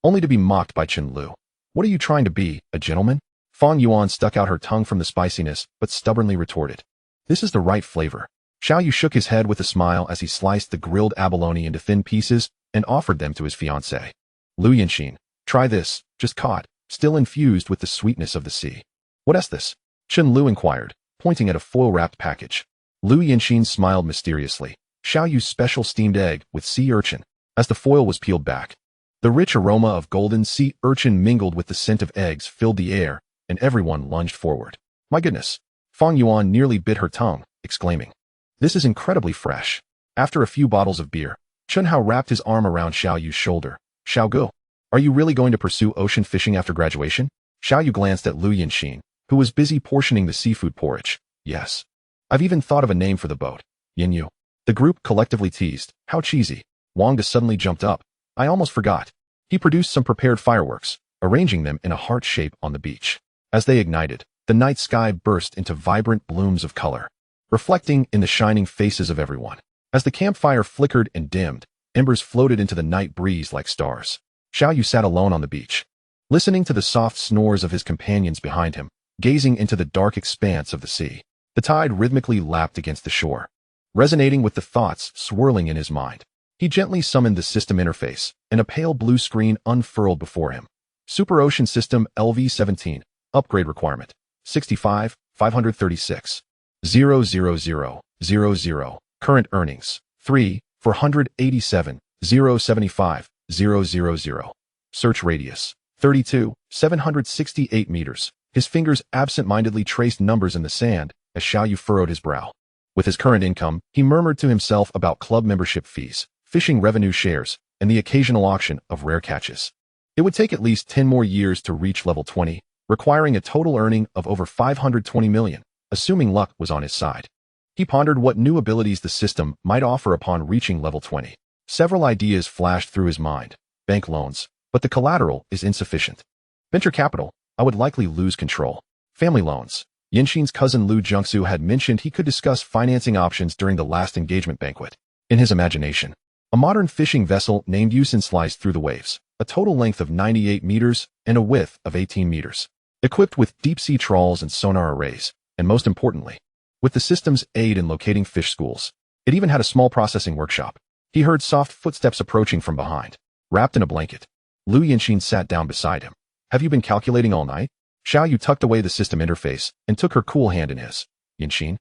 only to be mocked by Chun Lu. "What are you trying to be, a gentleman?" Fang Yuan stuck out her tongue from the spiciness, but stubbornly retorted, "This is the right flavor." Xiao Yu shook his head with a smile as he sliced the grilled abalone into thin pieces and offered them to his fiancée. "Lu Yinxin, try this, just caught, still infused with the sweetness of the sea." "What's this?" Chun Lu inquired, pointing at a foil-wrapped package. Lu Yinxin smiled mysteriously. "Xiao Yu's special steamed egg with sea urchin." As the foil was peeled back, the rich aroma of golden sea urchin mingled with the scent of eggs filled the air, and everyone lunged forward. "My goodness!" Fang Yuan nearly bit her tongue, exclaiming, "This is incredibly fresh." After a few bottles of beer, Chun Hao wrapped his arm around Xiao Yu's shoulder. "Xiao Gu, are you really going to pursue ocean fishing after graduation?" Xiao Yu glanced at Lu Yinxin, who was busy portioning the seafood porridge. "Yes. I've even thought of a name for the boat. Yin Yu." The group collectively teased. "How cheesy." Wang De suddenly jumped up. "I almost forgot." He produced some prepared fireworks, arranging them in a heart shape on the beach. As they ignited, the night sky burst into vibrant blooms of color, reflecting in the shining faces of everyone. As the campfire flickered and dimmed, embers floated into the night breeze like stars. Xiao Yu sat alone on the beach, listening to the soft snores of his companions behind him, gazing into the dark expanse of the sea. The tide rhythmically lapped against the shore, resonating with the thoughts swirling in his mind. He gently summoned the system interface, and a pale blue screen unfurled before him. Super Ocean System LV-17. Upgrade requirement. 65, 536. 00000. Current earnings. 3, 487, 075, 000. Search radius. 32, 768 meters. His fingers absent-mindedly traced numbers in the sand as Xiao Yu furrowed his brow. With his current income, he murmured to himself about club membership fees, fishing revenue shares, and the occasional auction of rare catches. It would take at least 10 more years to reach level 20, requiring a total earning of over 520 million, assuming luck was on his side. He pondered what new abilities the system might offer upon reaching level 20. Several ideas flashed through his mind. Bank loans, but the collateral is insufficient. Venture capital, I would likely lose control. Family loans. Yinxin's cousin Lu Jiangsu had mentioned he could discuss financing options during the last engagement banquet. In his imagination, a modern fishing vessel named Yusin sliced through the waves, a total length of 98 meters and a width of 18 meters. Equipped with deep-sea trawls and sonar arrays, and most importantly, with the system's aid in locating fish schools. It even had a small processing workshop. He heard soft footsteps approaching from behind. Wrapped in a blanket, Lu Yinxin sat down beside him. Have you been calculating all night? Xiao Yu tucked away the system interface and took her cool hand in his. Yinxin,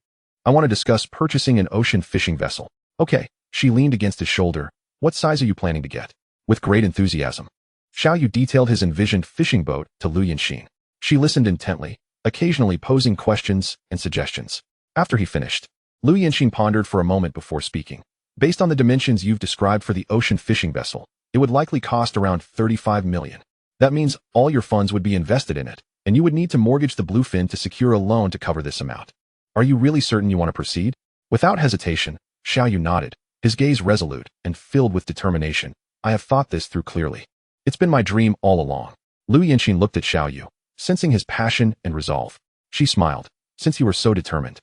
I want to discuss purchasing an ocean fishing vessel. Okay. She leaned against his shoulder. What size are you planning to get? With great enthusiasm, Xiao Yu detailed his envisioned fishing boat to Lu Yinxin. She listened intently, occasionally posing questions and suggestions. After he finished, Lu Yinxin pondered for a moment before speaking. Based on the dimensions you've described for the ocean fishing vessel, it would likely cost around 35 million. That means all your funds would be invested in it, and you would need to mortgage the bluefin to secure a loan to cover this amount. Are you really certain you want to proceed? Without hesitation, Xiao Yu nodded, his gaze resolute and filled with determination. I have thought this through clearly. It's been my dream all along. Lu Yinxin looked at Xiao Yu, sensing his passion and resolve. She smiled. Since you are so determined,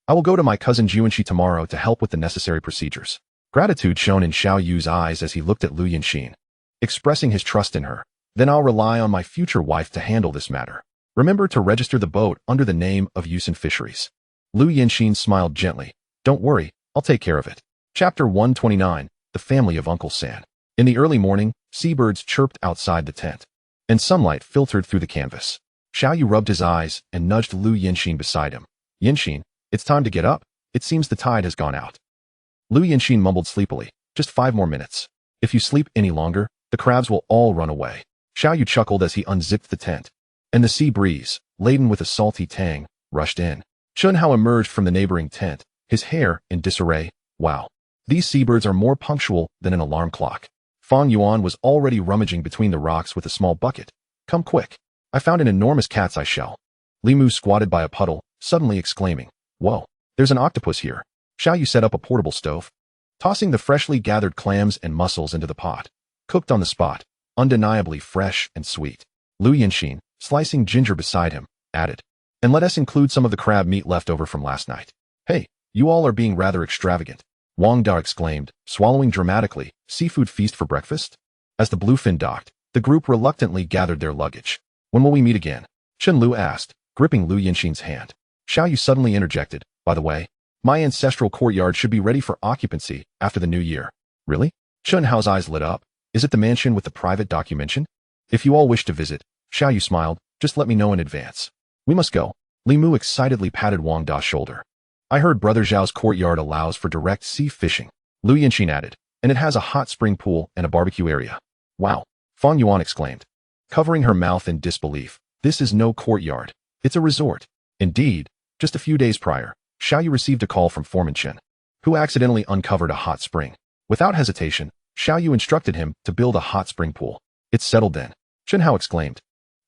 I will go to my cousin Juanxi tomorrow to help with the necessary procedures. Gratitude shone in Xiao Yu's eyes as he looked at Lu Yinxin, expressing his trust in her. Then I'll rely on my future wife to handle this matter. Remember to register the boat under the name of Yusen Fisheries. Lu Yinxin smiled gently. Don't worry, I'll take care of it. Chapter 129, The Family of Uncle San. In the early morning, seabirds chirped outside the tent, and sunlight filtered through the canvas. Xiao Yu rubbed his eyes and nudged Lu Yinxin beside him. Yinxin, it's time to get up. It seems the tide has gone out. Lu Yinxin mumbled sleepily. Just 5 more minutes. If you sleep any longer, the crabs will all run away. Xiao Yu chuckled as he unzipped the tent, and the sea breeze, laden with a salty tang, rushed in. Chun Hao emerged from the neighboring tent, his hair in disarray. Wow. These seabirds are more punctual than an alarm clock. Fang Yuan was already rummaging between the rocks with a small bucket. Come quick. I found an enormous cat's eye shell. Li Mu squatted by a puddle, suddenly exclaiming, Whoa, there's an octopus here. Xiao Yu set up a portable stove, tossing the freshly gathered clams and mussels into the pot. Cooked on the spot, undeniably fresh and sweet. Lu Yinxin, slicing ginger beside him, added, And let us include some of the crab meat left over from last night. Hey, you all are being rather extravagant. Wang Da exclaimed, swallowing dramatically. Seafood feast for breakfast? As the bluefin docked, the group reluctantly gathered their luggage. When will we meet again? Chen Lu asked, gripping Lu Yinxin's hand. Xiao Yu suddenly interjected, By the way, my ancestral courtyard should be ready for occupancy after the new year. Really? Chen Hao's eyes lit up. Is it the mansion with the private dock you mentioned? If you all wish to visit, Xiao Yu smiled, just let me know in advance. We must go. Li Mu excitedly patted Wang Da's shoulder. I heard Brother Zhao's courtyard allows for direct sea fishing. Lu Yinxin added, and it has a hot spring pool and a barbecue area. Wow. Fang Yuan exclaimed, covering her mouth in disbelief. This is no courtyard. It's a resort. Indeed, just a few days prior, Xiao Yu received a call from Foreman Chen, who accidentally uncovered a hot spring. Without hesitation, Xiao Yu instructed him to build a hot spring pool. It's settled then. Chen Hao exclaimed,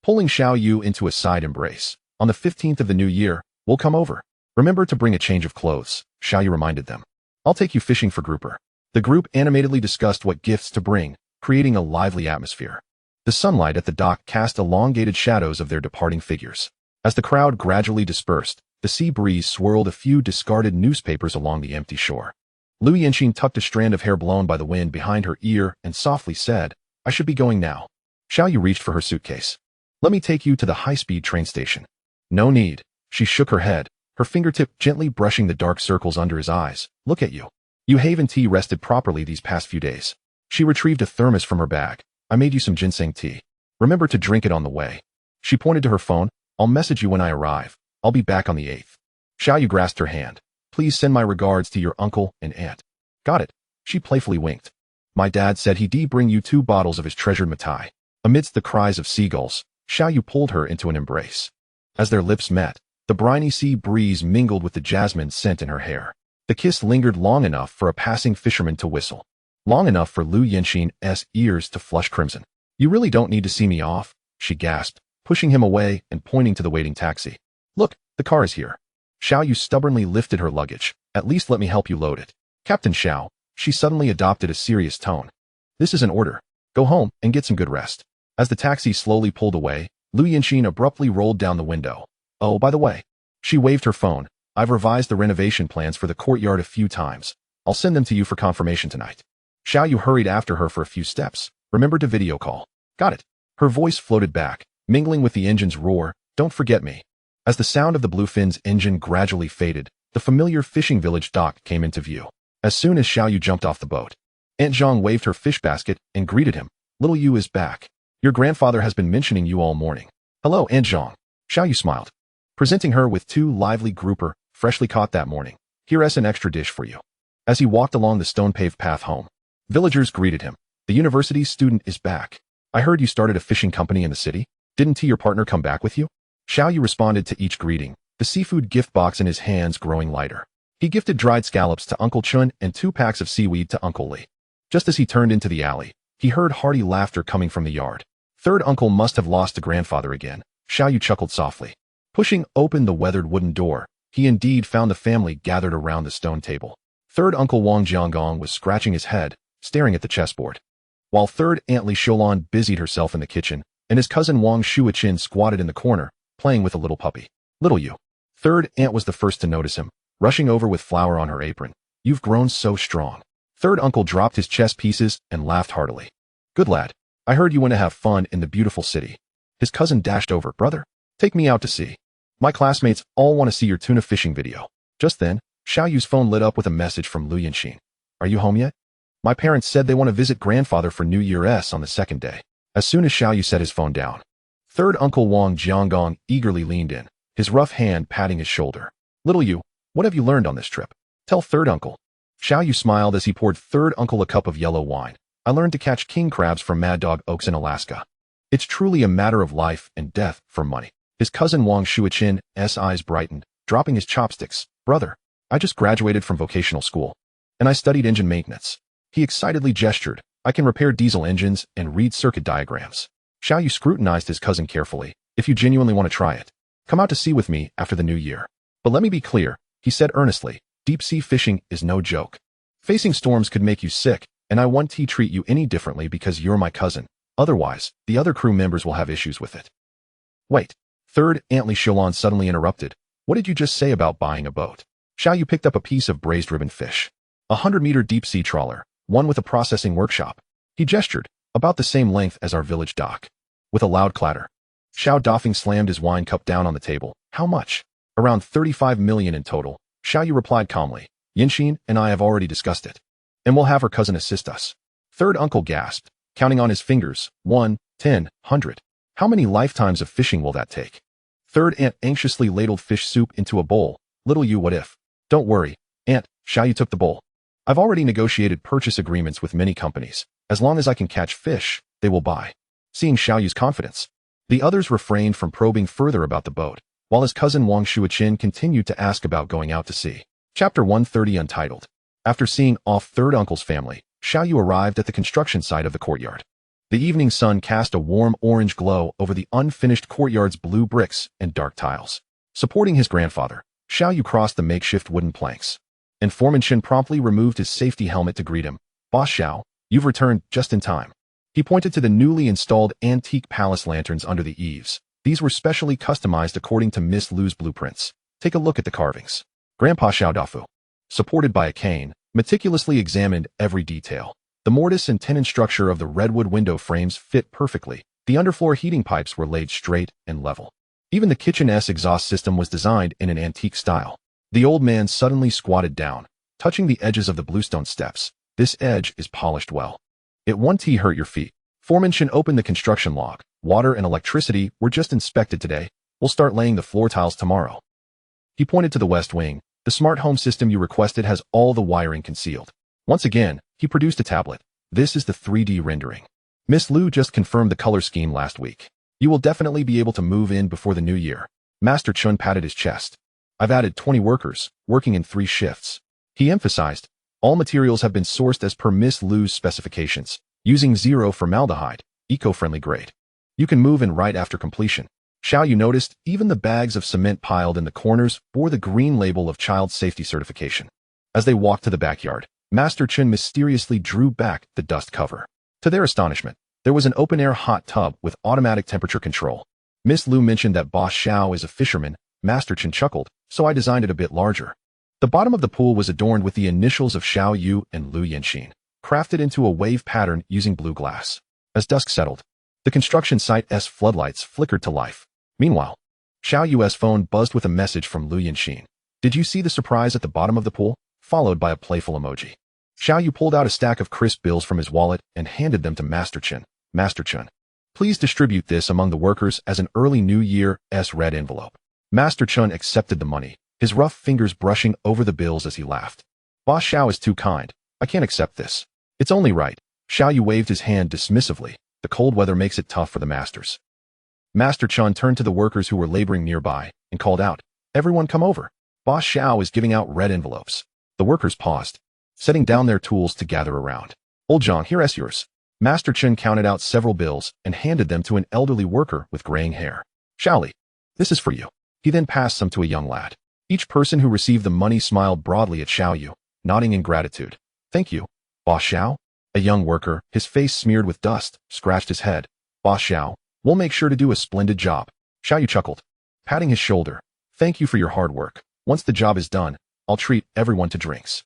pulling Xiao Yu into a side embrace. On the 15th of the new year, we'll come over. Remember to bring a change of clothes, Xiao Yu reminded them. I'll take you fishing for grouper. The group animatedly discussed what gifts to bring, creating a lively atmosphere. The sunlight at the dock cast elongated shadows of their departing figures. As the crowd gradually dispersed, the sea breeze swirled a few discarded newspapers along the empty shore. Lu Yinxin tucked a strand of hair blown by the wind behind her ear and softly said, I should be going now. Xiao Yu reached for her suitcase. Let me take you to the high-speed train station. No need. She shook her head, her fingertip gently brushing the dark circles under his eyes. Look at you. You haven't rested properly these past few days. She retrieved a thermos from her bag. I made you some ginseng tea. Remember to drink it on the way. She pointed to her phone. I'll message you when I arrive. I'll be back on the 8th. Xiao Yu grasped her hand. Please send my regards to your uncle and aunt. Got it. She playfully winked. My dad said he'd bring you 2 bottles of his treasured matai. Amidst the cries of seagulls, Xiao Yu pulled her into an embrace. As their lips met, the briny sea breeze mingled with the jasmine scent in her hair. The kiss lingered long enough for a passing fisherman to whistle. Long enough for Lu Yinxin's ears to flush crimson. You really don't need to see me off, she gasped, pushing him away and pointing to the waiting taxi. Look, the car is here. Xiao Yu stubbornly lifted her luggage. At least let me help you load it. Captain Xiao, she suddenly adopted a serious tone. This is an order. Go home and get some good rest. As the taxi slowly pulled away, Lu Yinxin abruptly rolled down the window. Oh, by the way. She waved her phone. I've revised the renovation plans for the courtyard a few times. I'll send them to you for confirmation tonight. Xiao Yu hurried after her for a few steps. Remember to video call. Got it. Her voice floated back, mingling with the engine's roar. Don't forget me. As the sound of the bluefin's engine gradually faded, the familiar fishing village dock came into view. As soon as Xiao Yu jumped off the boat, Aunt Zhang waved her fish basket and greeted him. Little Yu is back. Your grandfather has been mentioning you all morning. Hello, Aunt Zhang. Xiao Yu smiled, presenting her with 2 lively grouper, freshly caught that morning. Here's an extra dish for you. As he walked along the stone-paved path home, villagers greeted him. The university student is back. I heard you started a fishing company in the city. Didn't your partner come back with you? Xiao Yu responded to each greeting, the seafood gift box in his hands growing lighter. He gifted dried scallops to Uncle Chun and 2 packs of seaweed to Uncle Li. Just as he turned into the alley, he heard hearty laughter coming from the yard. Third uncle must have lost a grandfather again. Xiao Yu chuckled softly. Pushing open the weathered wooden door, he indeed found the family gathered around the stone table. Third uncle Wang Jianggong was scratching his head, staring at the chessboard, while third aunt Li Xiulan busied herself in the kitchen, and his cousin Wang Shuichin squatted in the corner, playing with a little puppy. Little Yu. Third aunt was the first to notice him, rushing over with flour on her apron. You've grown so strong. Third uncle dropped his chess pieces and laughed heartily. Good lad. I heard you want to have fun in the beautiful city. His cousin dashed over. Brother, take me out to sea. My classmates all want to see your tuna fishing video. Just then, Xiao Yu's phone lit up with a message from Lu Yanxin. Are you home yet? My parents said they want to visit grandfather for New Year's on the 2nd day. As soon as Xiao Yu set his phone down, third uncle Wang Jianggong eagerly leaned in, his rough hand patting his shoulder. Little Yu, what have you learned on this trip? Tell third uncle. Xiao Yu smiled as he poured third uncle a cup of yellow wine. I learned to catch king crabs from Mad Dog Oaks in Alaska. It's truly a matter of life and death for money. His cousin Wang Shuichin's eyes brightened, dropping his chopsticks. Brother, I just graduated from vocational school, and I studied engine maintenance. He excitedly gestured. I can repair diesel engines and read circuit diagrams. Xiao Yu scrutinized his cousin carefully. If you genuinely want to try it, come out to sea with me after the new year. But let me be clear, he said earnestly. Deep-sea fishing is no joke. Facing storms could make you sick, and I won't treat you any differently because you're my cousin. Otherwise, the other crew members will have issues with it. Wait. Third Aunt Li Xiulan suddenly interrupted. What did you just say about buying a boat? Xiao Yu picked up a piece of braised ribbon fish. 100-meter deep-sea trawler, one with a processing workshop. He gestured, about the same length as our village dock. With a loud clatter, Xiao Dafeng slammed his wine cup down on the table. How much? Around 35 million in total. Xiao Yu replied calmly. Yanxin and I have already discussed it, and we'll have her cousin assist us. Third uncle gasped, counting on his fingers. 1, 10, 100. How many lifetimes of fishing will that take? Third aunt anxiously ladled fish soup into a bowl. Little Yu, what if? Don't worry, aunt. Xiao Yu took the bowl. I've already negotiated purchase agreements with many companies. As long as I can catch fish, they will buy. Seeing Xiao Yu's confidence, the others refrained from probing further about the boat, while his cousin Wang Shuichin continued to ask about going out to sea. Chapter 130 Untitled. After seeing off third uncle's family, Xiao Yu arrived at the construction site of the courtyard. The evening sun cast a warm orange glow over the unfinished courtyard's blue bricks and dark tiles. Supporting his grandfather, Xiao Yu crossed the makeshift wooden planks, and Foreman Shin promptly removed his safety helmet to greet him. Boss Xiao, you've returned just in time. He pointed to the newly installed antique palace lanterns under the eaves. These were specially customized according to Miss Lu's blueprints. Take a look at the carvings. Grandpa Xiao Dafu, supported by a cane, meticulously examined every detail. The mortise and tenon structure of the redwood window frames fit perfectly. The underfloor heating pipes were laid straight and level. Even the kitchen's exhaust system was designed in an antique style. The old man suddenly squatted down, touching the edges of the bluestone steps. This edge is polished well. It won't hurt your feet. Foreman Shin opened the construction log. Water and electricity were just inspected today. We'll start laying the floor tiles tomorrow. He pointed to the west wing. The smart home system you requested has all the wiring concealed. Once again, he produced a tablet. This is the 3D rendering. Miss Lu just confirmed the color scheme last week. You will definitely be able to move in before the new year. Master Chun patted his chest. I've added 20 workers, working in 3 shifts. He emphasized, all materials have been sourced as per Miss Lu's specifications, using zero formaldehyde, eco-friendly grade. You can move in right after completion. Xiao Yu noticed even the bags of cement piled in the corners bore the green label of child safety certification. As they walked to the backyard, Master Chun mysteriously drew back the dust cover. To their astonishment, there was an open-air hot tub with automatic temperature control. Miss Lu mentioned that Boss Xiao is a fisherman. Master Chun chuckled, so I designed it a bit larger. The bottom of the pool was adorned with the initials of Xiao Yu and Lu Yanxin, crafted into a wave pattern using blue glass. As dusk settled, the construction site's floodlights flickered to life. Meanwhile, Xiao Yu's phone buzzed with a message from Lu Yanxin. Did you see the surprise at the bottom of the pool? Followed by a playful emoji. Xiao Yu pulled out a stack of crisp bills from his wallet and handed them to Master Chen. Master Chen, please distribute this among the workers as an early New Year's red envelope. Master Chen accepted the money, his rough fingers brushing over the bills as he laughed. Boss Xiao is too kind. I can't accept this. It's only right. Xiao Yu waved his hand dismissively. The cold weather makes it tough for the masters. Master Chen turned to the workers who were laboring nearby and called out, "Everyone come over. Boss Xiao is giving out red envelopes." The workers paused, setting down their tools to gather around. "Old Zhang, here's yours." Master Chen counted out several bills and handed them to an elderly worker with graying hair. "Xiaoli, this is for you." He then passed some to a young lad. Each person who received the money smiled broadly at Xiao Yu, nodding in gratitude. "Thank you, Boss Xiao." A young worker, his face smeared with dust, scratched his head. "Boss Xiao, we'll make sure to do a splendid job." Xiao Yu chuckled, patting his shoulder. "Thank you for your hard work. Once the job is done, I'll treat everyone to drinks."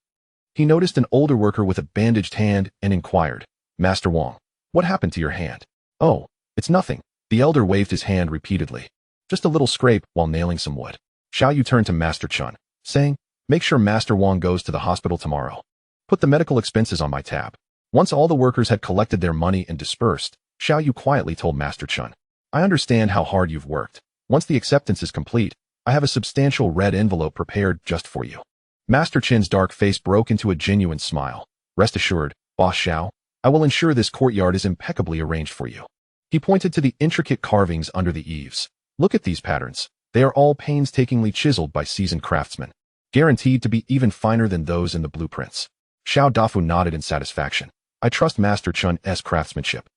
He noticed an older worker with a bandaged hand and inquired, "Master Wang, what happened to your hand?" "Oh, it's nothing." The elder waved his hand repeatedly. "Just a little scrape while nailing some wood." Xiao Yu turned to Master Chen, saying, "Make sure Master Wang goes to the hospital tomorrow. Put the medical expenses on my tab." Once all the workers had collected their money and dispersed, Xiao Yu quietly told Master Chen, "I understand how hard you've worked. Once the acceptance is complete, I have a substantial red envelope prepared just for you." Master Chen's dark face broke into a genuine smile. "Rest assured, Boss Xiao, I will ensure this courtyard is impeccably arranged for you." He pointed to the intricate carvings under the eaves. "Look at these patterns. They are all painstakingly chiseled by seasoned craftsmen, guaranteed to be even finer than those in the blueprints." Xiao Dafu nodded in satisfaction. "I trust Master Chen's craftsmanship."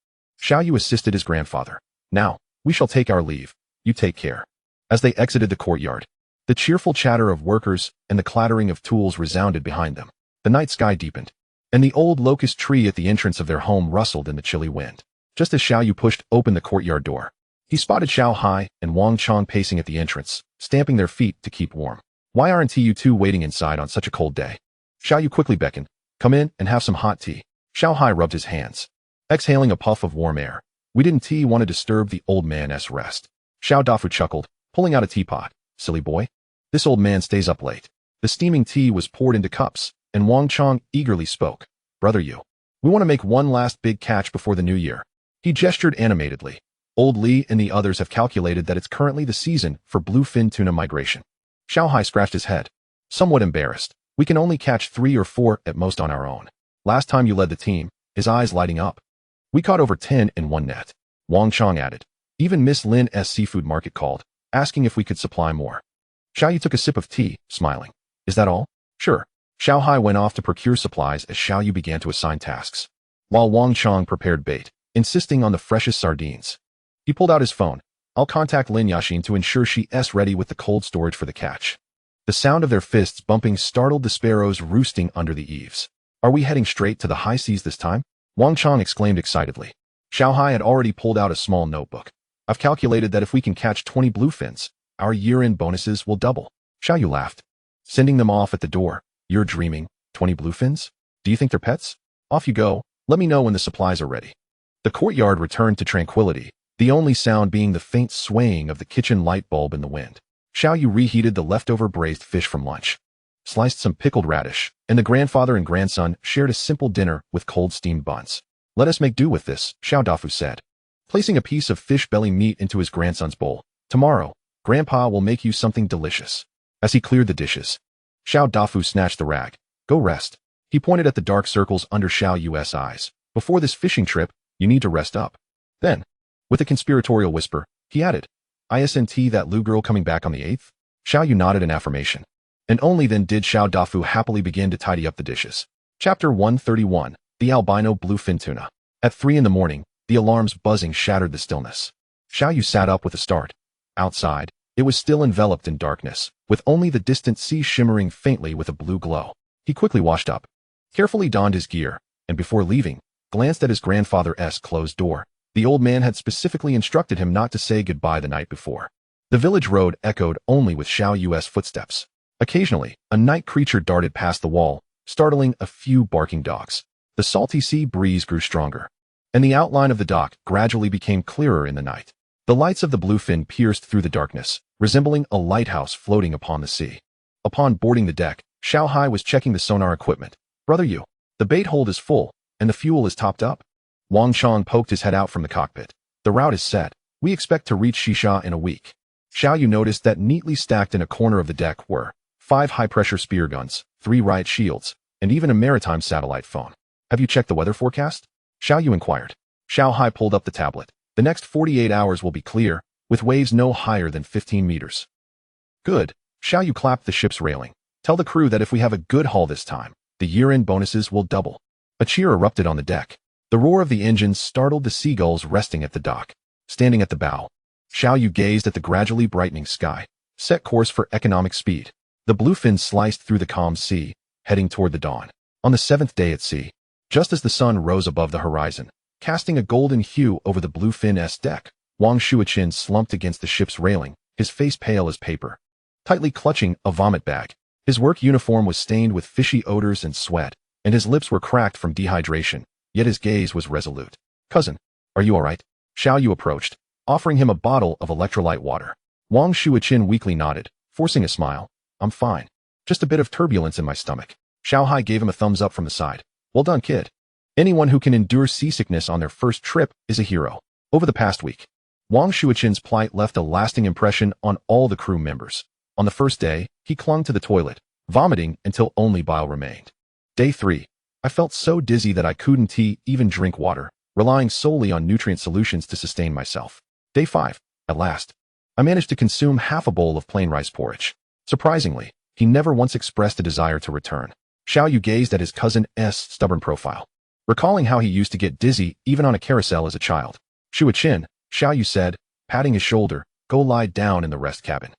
Xiao Yu assisted his grandfather. "Now, we shall take our leave. You take care." As they exited the courtyard, the cheerful chatter of workers and the clattering of tools resounded behind them. The night sky deepened, and the old locust tree at the entrance of their home rustled in the chilly wind. Just as Xiao Yu pushed open the courtyard door, he spotted Xiao Hai and Wang Chong pacing at the entrance, stamping their feet to keep warm. "Why aren't you two waiting inside on such a cold day?" Xiao Yu quickly beckoned. "Come in and have some hot tea." Xiao Hai rubbed his hands, exhaling a puff of warm air. "We didn't want to disturb the old man's rest." Xiao Dafu chuckled, pulling out a teapot. "Silly boy. This old man stays up late." The steaming tea was poured into cups, and Wang Chong eagerly spoke. "Brother Yu, we want to make one last big catch before the new year." He gestured animatedly. "Old Li and the others have calculated that it's currently the season for bluefin tuna migration." Xiao Hai scratched his head, somewhat embarrassed. "We can only catch 3 or 4 at most on our own. Last time you led the team," his eyes lighting up. "We caught over 10 in one net." Wang Chong added. "Even Miss Lin's seafood market called, asking if we could supply more." Xiao Yu took a sip of tea, smiling. "Is that all?" "Sure." Xiao Hai went off to procure supplies as Xiao Yu began to assign tasks, while Wang Chong prepared bait, insisting on the freshest sardines. He pulled out his phone. "I'll contact Lin Yashin to ensure she's ready with the cold storage for the catch." The sound of their fists bumping startled the sparrows roosting under the eaves. "Are we heading straight to the high seas this time?" Wang Chong exclaimed excitedly. Xiao Hai had already pulled out a small notebook. "I've calculated that if we can catch 20 bluefins, our year-end bonuses will double." Xiao Yu laughed, sending them off at the door. "You're dreaming. 20 bluefins? Do you think they're pets? Off you go. Let me know when the supplies are ready." The courtyard returned to tranquility, the only sound being the faint swaying of the kitchen light bulb in the wind. Xiao Yu reheated the leftover braised fish from lunch, sliced some pickled radish, and the grandfather and grandson shared a simple dinner with cold steamed buns. "Let us make do with this," Xiao Dafu said, placing a piece of fish belly meat into his grandson's bowl. "Tomorrow, Grandpa will make you something delicious." As he cleared the dishes, Xiao Dafu snatched the rag. "Go rest." He pointed at the dark circles under Xiao Yu's eyes. "Before this fishing trip, you need to rest up." Then, with a conspiratorial whisper, he added, "Isn't that Lu girl coming back on the 8th? Xiao Yu nodded in affirmation. And only then did Xiao Dafu happily begin to tidy up the dishes. Chapter 131, The Albino Bluefin Tuna. At 3 in the morning, the alarm's buzzing shattered the stillness. Xiao Yu sat up with a start. Outside, it was still enveloped in darkness, with only the distant sea shimmering faintly with a blue glow. He quickly washed up, carefully donned his gear, and before leaving, glanced at his grandfather's closed door. The old man had specifically instructed him not to say goodbye the night before. The village road echoed only with Xiao Yu's footsteps. Occasionally, a night creature darted past the wall, startling a few barking dogs. The salty sea breeze grew stronger, and the outline of the dock gradually became clearer in the night. The lights of the bluefin pierced through the darkness, resembling a lighthouse floating upon the sea. Upon boarding the deck, Xiao Hai was checking the sonar equipment. "Brother Yu, the bait hold is full, and the fuel is topped up." Wang Chong poked his head out from the cockpit. "The route is set. We expect to reach Shisha in a week." Xiao Yu noticed that neatly stacked in a corner of the deck were 5 high-pressure spear guns, 3 riot shields, and even a maritime satellite phone. "Have you checked the weather forecast?" Xiao Yu inquired. Xiao Hai pulled up the tablet. "The next 48 hours will be clear, with waves no higher than 15 meters." "Good." Xiao Yu clapped the ship's railing. "Tell the crew that if we have a good haul this time, the year-end bonuses will double." A cheer erupted on the deck. The roar of the engines startled the seagulls resting at the dock. Standing at the bow, Xiao Yu gazed at the gradually brightening sky. Set course for economic speed. The bluefin sliced through the calm sea, heading toward the dawn. On the 7th day at sea, just as the sun rose above the horizon, casting a golden hue over the bluefin's deck, Wang Shuichin slumped against the ship's railing, his face pale as paper, tightly clutching a vomit bag. His work uniform was stained with fishy odors and sweat, and his lips were cracked from dehydration, yet his gaze was resolute. "Cousin, are you all right?" Xiao Yu approached, offering him a bottle of electrolyte water. Wang Shuichin weakly nodded, forcing a smile. "I'm fine. Just a bit of turbulence in my stomach." Xiao Hai gave him a thumbs up from the side. "Well done, kid. Anyone who can endure seasickness on their first trip is a hero." Over the past week, Wang Shuichin's plight left a lasting impression on all the crew members. On the first day, he clung to the toilet, vomiting until only bile remained. Day 3. "I felt so dizzy that I couldn't even drink water, relying solely on nutrient solutions to sustain myself." Day 5. "At last, I managed to consume half a bowl of plain rice porridge." Surprisingly, he never once expressed a desire to return. Xiao Yu gazed at his cousin's stubborn profile, recalling how he used to get dizzy even on a carousel as a child. "Shuichin," Xiao Yu said, patting his shoulder, "go lie down in the rest cabin.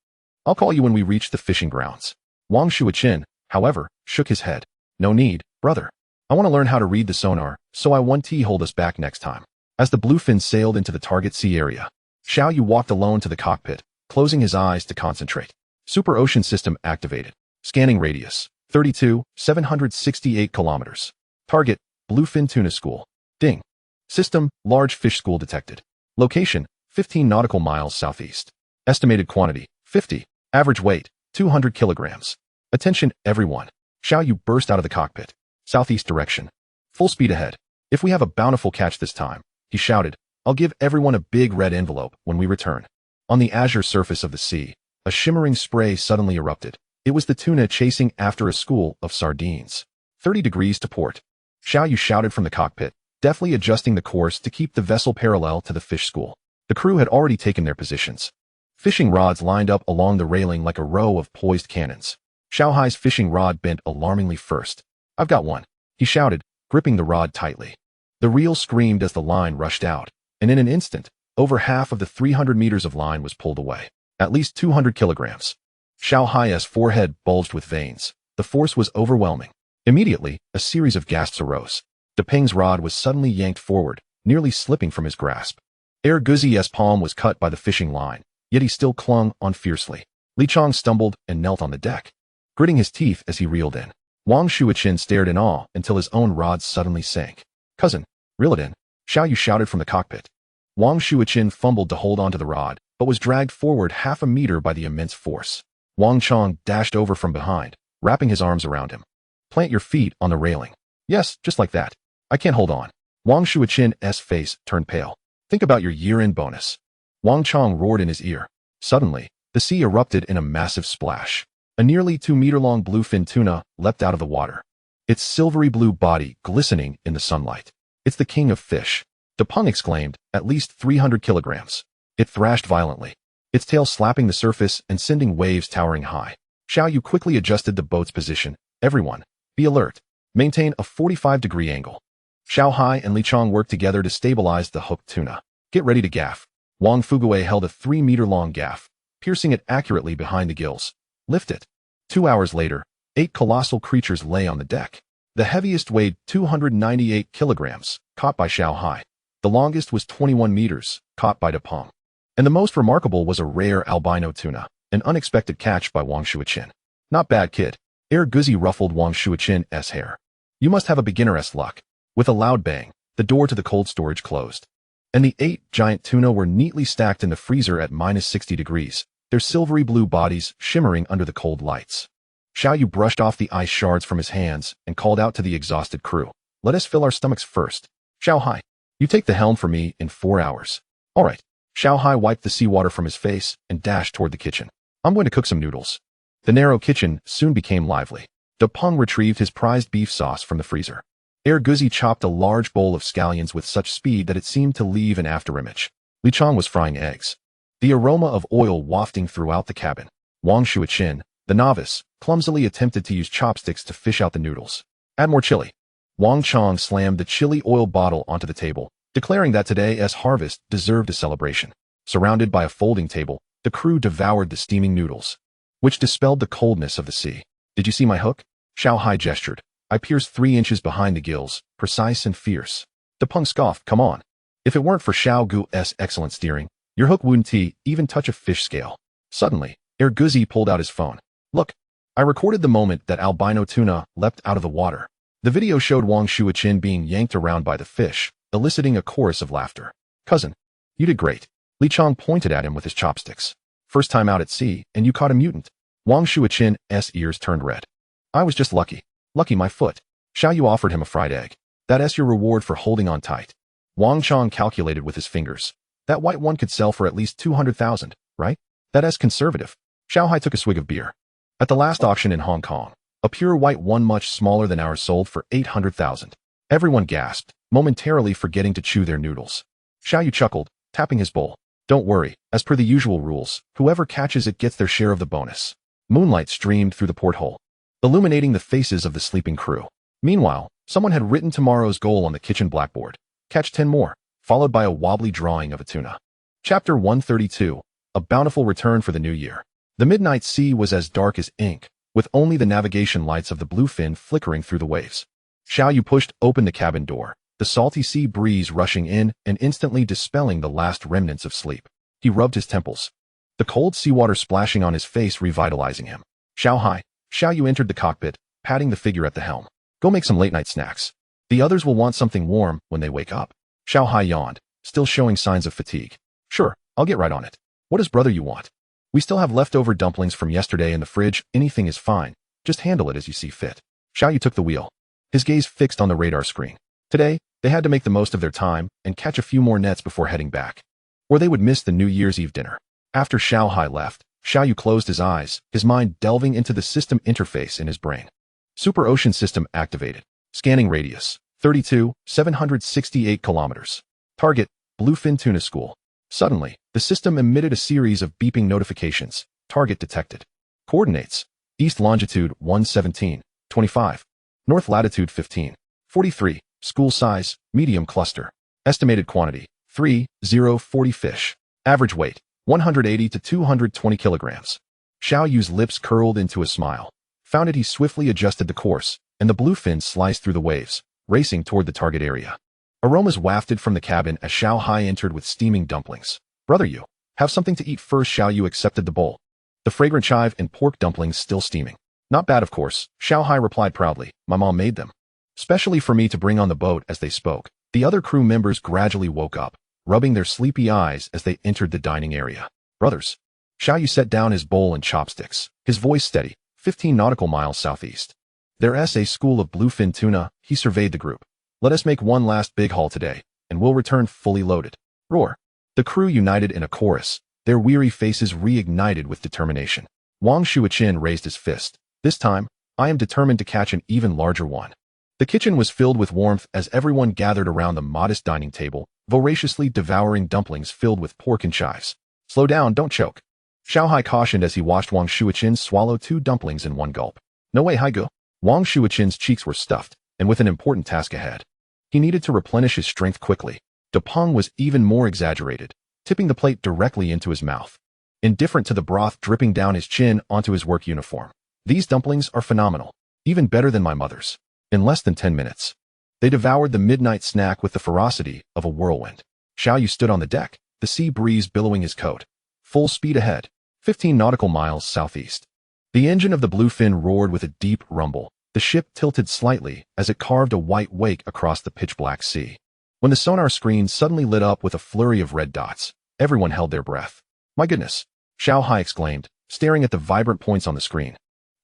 I'll call you when we reach the fishing grounds." Wang Shuichin, however, shook his head. "No need, brother. I want to learn how to read the sonar, so I won't hold us back next time." As the bluefin sailed into the target sea area, Xiao Yu walked alone to the cockpit, closing his eyes to concentrate. Super Ocean System activated. Scanning radius, 32,768 kilometers. Target, Bluefin Tuna School. Ding. System, Large Fish School detected. Location, 15 nautical miles southeast. Estimated quantity, 50. Average weight, 200 kilograms. Attention, everyone. Xiao Yu burst out of the cockpit. Southeast direction. Full speed ahead. "If we have a bountiful catch this time," he shouted, "I'll give everyone a big red envelope when we return." On the azure surface of the sea, a shimmering spray suddenly erupted. It was the tuna chasing after a school of sardines. 30 degrees to port. Xiao Yu shouted from the cockpit, deftly adjusting the course to keep the vessel parallel to the fish school. The crew had already taken their positions. Fishing rods lined up along the railing like a row of poised cannons. Xiao Hai's fishing rod bent alarmingly first. "I've got one," he shouted, gripping the rod tightly. The reel screamed as the line rushed out, and in an instant, over half of the 300 meters of line was pulled away. At least 200 kilograms. Xiao Hai's forehead bulged with veins. The force was overwhelming. Immediately, a series of gasps arose. Deping's rod was suddenly yanked forward, nearly slipping from his grasp. Guzi's palm was cut by the fishing line, yet he still clung on fiercely. Li Chong stumbled and knelt on the deck, gritting his teeth as he reeled in. Wang Shuichin stared in awe until his own rod suddenly sank. "Cousin, reel it in," Xiao Yu shouted from the cockpit. Wang Shuichin fumbled to hold onto the rod, but was dragged forward half a meter by the immense force. Wang Chong dashed over from behind, wrapping his arms around him. "Plant your feet on the railing." "Yes, just like that. I can't hold on." Wang Shuichin's face turned pale. "Think about your year-end bonus." Wang Chong roared in his ear. Suddenly, the sea erupted in a massive splash. A nearly 2-meter-long bluefin tuna leapt out of the water, its silvery blue body glistening in the sunlight. "It's the king of fish," Depeng exclaimed, "at least 300 kilograms. It thrashed violently, its tail slapping the surface and sending waves towering high. Xiao Yu quickly adjusted the boat's position. "Everyone, be alert. Maintain a 45-degree angle." Xiao Hai and Li Chong worked together to stabilize the hooked tuna. "Get ready to gaff." Wang Fugue held a 3-meter-long gaff, piercing it accurately behind the gills. "Lift it." 2 hours later, 8 colossal creatures lay on the deck. The heaviest weighed 298 kilograms, caught by Xiao Hai. The longest was 21 meters, caught by Depeng. And the most remarkable was a rare albino tuna, an unexpected catch by Wang Shuichin. "Not bad, kid." Guzi ruffled Wang Shuichin's hair. "You must have a beginner's luck." With a loud bang, the door to the cold storage closed, and the 8 giant tuna were neatly stacked in the freezer at -60 degrees, their silvery blue bodies shimmering under the cold lights. Xiao Yu brushed off the ice shards from his hands and called out to the exhausted crew. Let us fill our stomachs first. Xiao Hai, you take the helm for me in 4 hours. All right. Xiao Hai wiped the seawater from his face and dashed toward the kitchen. I'm going to cook some noodles. The narrow kitchen soon became lively. De Peng retrieved his prized beef sauce from the freezer. Guzi chopped a large bowl of scallions with such speed that it seemed to leave an afterimage. Li Chang was frying eggs. The aroma of oil wafting throughout the cabin. Wang Shuiqin, the novice, clumsily attempted to use chopsticks to fish out the noodles. Add more chili. Wang Chang slammed the chili oil bottle onto the table, declaring that today's harvest deserved a celebration. Surrounded by a folding table, the crew devoured the steaming noodles, which dispelled the coldness of the sea. Did you see my hook? Xiao Hai gestured. I pierced 3 inches behind the gills, precise and fierce. De Peng scoffed. Come on. If it weren't for Xiao Gu's excellent steering, your hook wouldn't even touch a fish scale. Suddenly, Guzi pulled out his phone. Look, I recorded the moment that albino tuna leapt out of the water. The video showed Wang Shuiqin being yanked around by the fish, eliciting a chorus of laughter. Cousin, you did great. Li Chang pointed at him with his chopsticks. First time out at sea, and you caught a mutant. Wang Shuiqin's ears turned red. I was just lucky. Lucky my foot. Xiao Yu offered him a fried egg. That's your reward for holding on tight. Wang Chang calculated with his fingers. That white one could sell for at least 200,000, right? That's conservative. Xiao Hai took a swig of beer. At the last auction in Hong Kong, a pure white one much smaller than ours sold for 800,000. Everyone gasped, momentarily forgetting to chew their noodles. Xiao Yu chuckled, tapping his bowl. Don't worry, as per the usual rules, whoever catches it gets their share of the bonus. Moonlight streamed through the porthole, illuminating the faces of the sleeping crew. Meanwhile, someone had written tomorrow's goal on the kitchen blackboard. Catch 10 more, followed by a wobbly drawing of a tuna. Chapter 132, A Bountiful Return for the New Year. The midnight sea was as dark as ink, with only the navigation lights of the bluefin flickering through the waves. Xiao Yu pushed open the cabin door, the salty sea breeze rushing in and instantly dispelling the last remnants of sleep. He rubbed his temples, the cold seawater splashing on his face revitalizing him. Xiao Yu entered the cockpit, patting the figure at the helm. Go make some late-night snacks. The others will want something warm when they wake up. Xiao Hai yawned, still showing signs of fatigue. Sure, I'll get right on it. What does brother you want? We still have leftover dumplings from yesterday in the fridge. Anything is fine. Just handle it as you see fit. Xiao Yu took the wheel, his gaze fixed on the radar screen. Today, they had to make the most of their time and catch a few more nets before heading back, or they would miss the New Year's Eve dinner. After Xiao Hai left, Xiao Yu closed his eyes, his mind delving into the system interface in his brain. Super Ocean System activated. Scanning radius, 32,768 kilometers. Target, Bluefin Tuna School. Suddenly, the system emitted a series of beeping notifications. Target detected. Coordinates, east longitude 117.25, north latitude 15.43, school size, medium cluster. Estimated quantity, 3,040 fish. Average weight, 180 to 220 kilograms. Xiao Yu's lips curled into a smile. Found it he swiftly adjusted the course, and the bluefin sliced through the waves, racing toward the target area. Aromas wafted from the cabin as Xiao Hai entered with steaming dumplings. Brother you, have something to eat first. Xiao Yu accepted the bowl, the fragrant chive and pork dumplings still steaming. Not bad of course, Xiao Hai replied proudly. My mom made them, specially for me to bring on the boat. As they spoke, the other crew members gradually woke up, rubbing their sleepy eyes as they entered the dining area. Brothers. Xiao Yu set down his bowl and chopsticks, his voice steady. 15 nautical miles southeast. There's a school of bluefin tuna. He surveyed the group. Let us make one last big haul today, and we'll return fully loaded. Roar. The crew united in a chorus, their weary faces reignited with determination. Wang Shuiqin raised his fist. This time, I am determined to catch an even larger one. The kitchen was filled with warmth as everyone gathered around the modest dining table, voraciously devouring dumplings filled with pork and chives. Slow down, don't choke. Xiao Hai cautioned as he watched Wang Shuiqin swallow 2 dumplings in one gulp. No way, Haigu. Wang Shuiqin's cheeks were stuffed, and with an important task ahead. He needed to replenish his strength quickly. De Peng was even more exaggerated, tipping the plate directly into his mouth, indifferent to the broth dripping down his chin onto his work uniform. These dumplings are phenomenal, even better than my mother's. In less than 10 minutes, they devoured the midnight snack with the ferocity of a whirlwind. Xiao Yu stood on the deck, the sea breeze billowing his coat. Full speed ahead, 15 nautical miles southeast. The engine of the bluefin roared with a deep rumble. The ship tilted slightly as it carved a white wake across the pitch-black sea. When the sonar screen suddenly lit up with a flurry of red dots, everyone held their breath. My goodness, Xiao Hai exclaimed, staring at the vibrant points on the screen.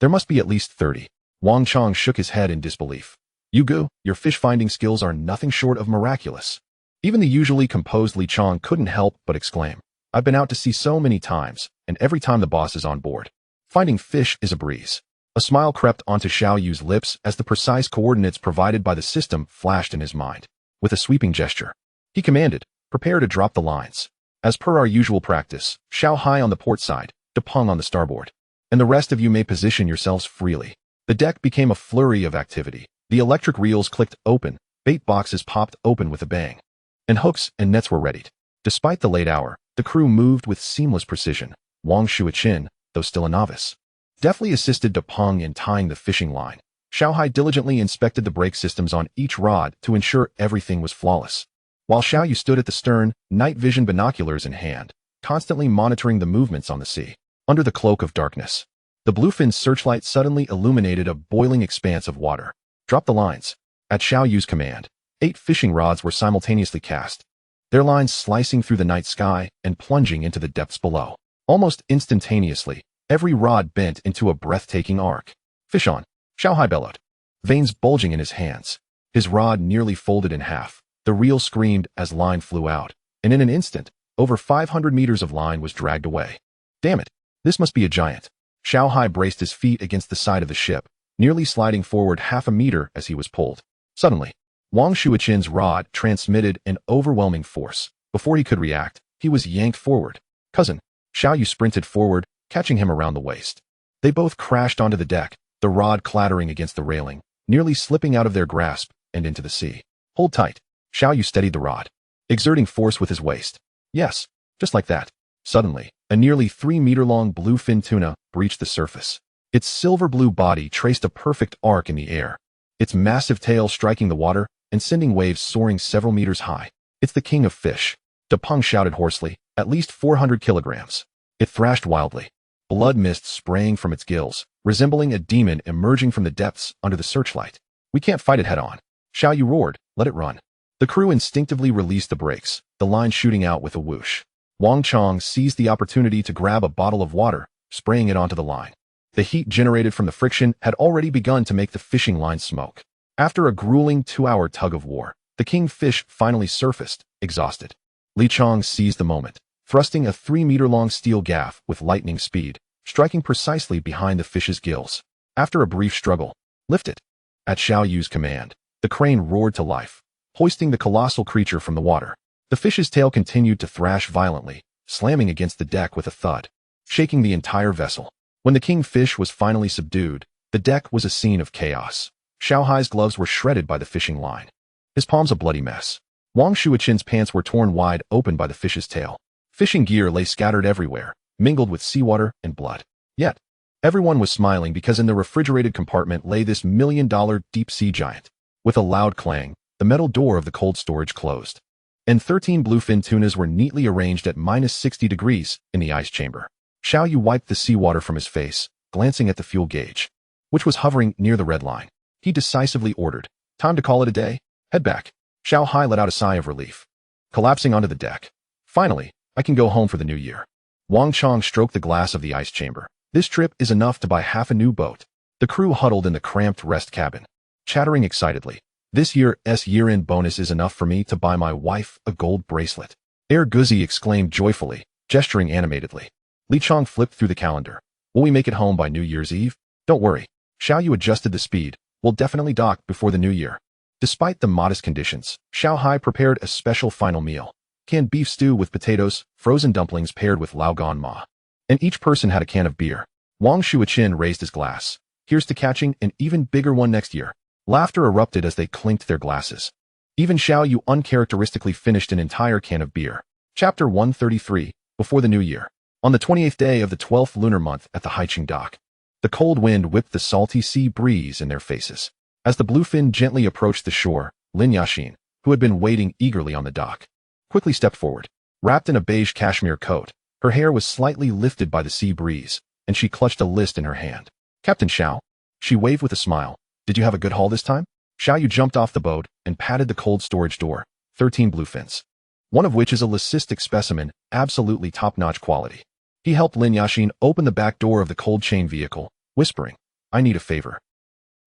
There must be at least 30. Wang Chong shook his head in disbelief. Yugu, your fish-finding skills are nothing short of miraculous. Even the usually composed Li Chong couldn't help but exclaim. I've been out to sea so many times, and every time the boss is on board. Finding fish is a breeze. A smile crept onto Xiao Yu's lips as the precise coordinates provided by the system flashed in his mind. With a sweeping gesture, he commanded, prepare to drop the lines. As per our usual practice, Xiao Hai on the port side, De Peng on the starboard. And the rest of you may position yourselves freely. The deck became a flurry of activity. The electric reels clicked open, bait boxes popped open with a bang. And hooks and nets were readied. Despite the late hour, the crew moved with seamless precision. Wang Shuiqin, though still a novice, deftly assisted De Peng in tying the fishing line. Xiao Hai diligently inspected the brake systems on each rod to ensure everything was flawless. While Xiao Yu stood at the stern, night vision binoculars in hand, constantly monitoring the movements on the sea. Under the cloak of darkness, the bluefin searchlight suddenly illuminated a boiling expanse of water. Drop the lines. At Xiao Yu's command, 8 fishing rods were simultaneously cast, their lines slicing through the night sky and plunging into the depths below. Almost instantaneously, every rod bent into a breathtaking arc. Fish on, Xiao Hai bellowed, veins bulging in his hands. His rod nearly folded in half. The reel screamed as line flew out, and in an instant, over 500 meters of line was dragged away. Damn it, this must be a giant. Xiao Hai braced his feet against the side of the ship, nearly sliding forward half a meter as he was pulled. Suddenly, Wang Shuiqin's rod transmitted an overwhelming force. Before he could react, he was yanked forward. Cousin, Xiao Yu sprinted forward, catching him around the waist. They both crashed onto the deck, the rod clattering against the railing, nearly slipping out of their grasp and into the sea. Hold tight. Xiao Yu steadied the rod, exerting force with his waist. Yes, just like that. Suddenly, a nearly 3-meter-long bluefin tuna breached the surface. Its silver-blue body traced a perfect arc in the air, its massive tail striking the water and sending waves soaring several meters high. It's the king of fish, De Peng shouted hoarsely, at least 400 kilograms. It thrashed wildly, blood mist spraying from its gills, resembling a demon emerging from the depths under the searchlight. We can't fight it head-on. Xiao Yu roared, let it run. The crew instinctively released the brakes, the line shooting out with a whoosh. Wang Chong seized the opportunity to grab a bottle of water, spraying it onto the line. The heat generated from the friction had already begun to make the fishing line smoke. After a grueling 2-hour tug-of-war, the king fish finally surfaced, exhausted. Li Chong seized the moment, thrusting a 3-meter-long steel gaff with lightning speed, striking precisely behind the fish's gills. After a brief struggle, lift it. At Xiao Yu's command, the crane roared to life, hoisting the colossal creature from the water. The fish's tail continued to thrash violently, slamming against the deck with a thud, shaking the entire vessel. When the king fish was finally subdued, the deck was a scene of chaos. Xiao Hai's gloves were shredded by the fishing line, his palms a bloody mess. Wang Shuiqin's pants were torn wide open by the fish's tail. Fishing gear lay scattered everywhere, mingled with seawater and blood. Yet, everyone was smiling because in the refrigerated compartment lay this $1-million deep-sea giant. With a loud clang, the metal door of the cold storage closed, and 13 bluefin tunas were neatly arranged at -60 degrees in the ice chamber. Xiao Yu wiped the seawater from his face, glancing at the fuel gauge, which was hovering near the red line. He decisively ordered, time to call it a day, head back. Xiao Hai let out a sigh of relief, collapsing onto the deck. Finally, I can go home for the new year. Wang Chong stroked the glass of the ice chamber. This trip is enough to buy half a new boat. The crew huddled in the cramped rest cabin, chattering excitedly. This year's year-end bonus is enough for me to buy my wife a gold bracelet. Air Guzi exclaimed joyfully, gesturing animatedly. Li Chong flipped through the calendar. Will we make it home by New Year's Eve? Don't worry. Xiao Yu adjusted the speed. We'll definitely dock before the new year. Despite the modest conditions, Xiao Hai prepared a special final meal. Canned beef stew with potatoes, frozen dumplings paired with lao gan ma. And each person had a can of beer. Wang Shuiqin raised his glass. Here's to catching an even bigger one next year. Laughter erupted as they clinked their glasses. Even Xiao Yu uncharacteristically finished an entire can of beer. Chapter 133, Before the New Year. On the 28th day of the 12th lunar month at the Haiqing dock, the cold wind whipped the salty sea breeze in their faces. As the bluefin gently approached the shore, Lin Yaqin, who had been waiting eagerly on the dock, quickly stepped forward. Wrapped in a beige cashmere coat, her hair was slightly lifted by the sea breeze, and she clutched a list in her hand. Captain Xiao, she waved with a smile. Did you have a good haul this time? Xiao Yu jumped off the boat and patted the cold storage door. 13 bluefins, one of which is a leucistic specimen, absolutely top-notch quality. He helped Lin Yaqin open the back door of the cold chain vehicle, whispering, I need a favor.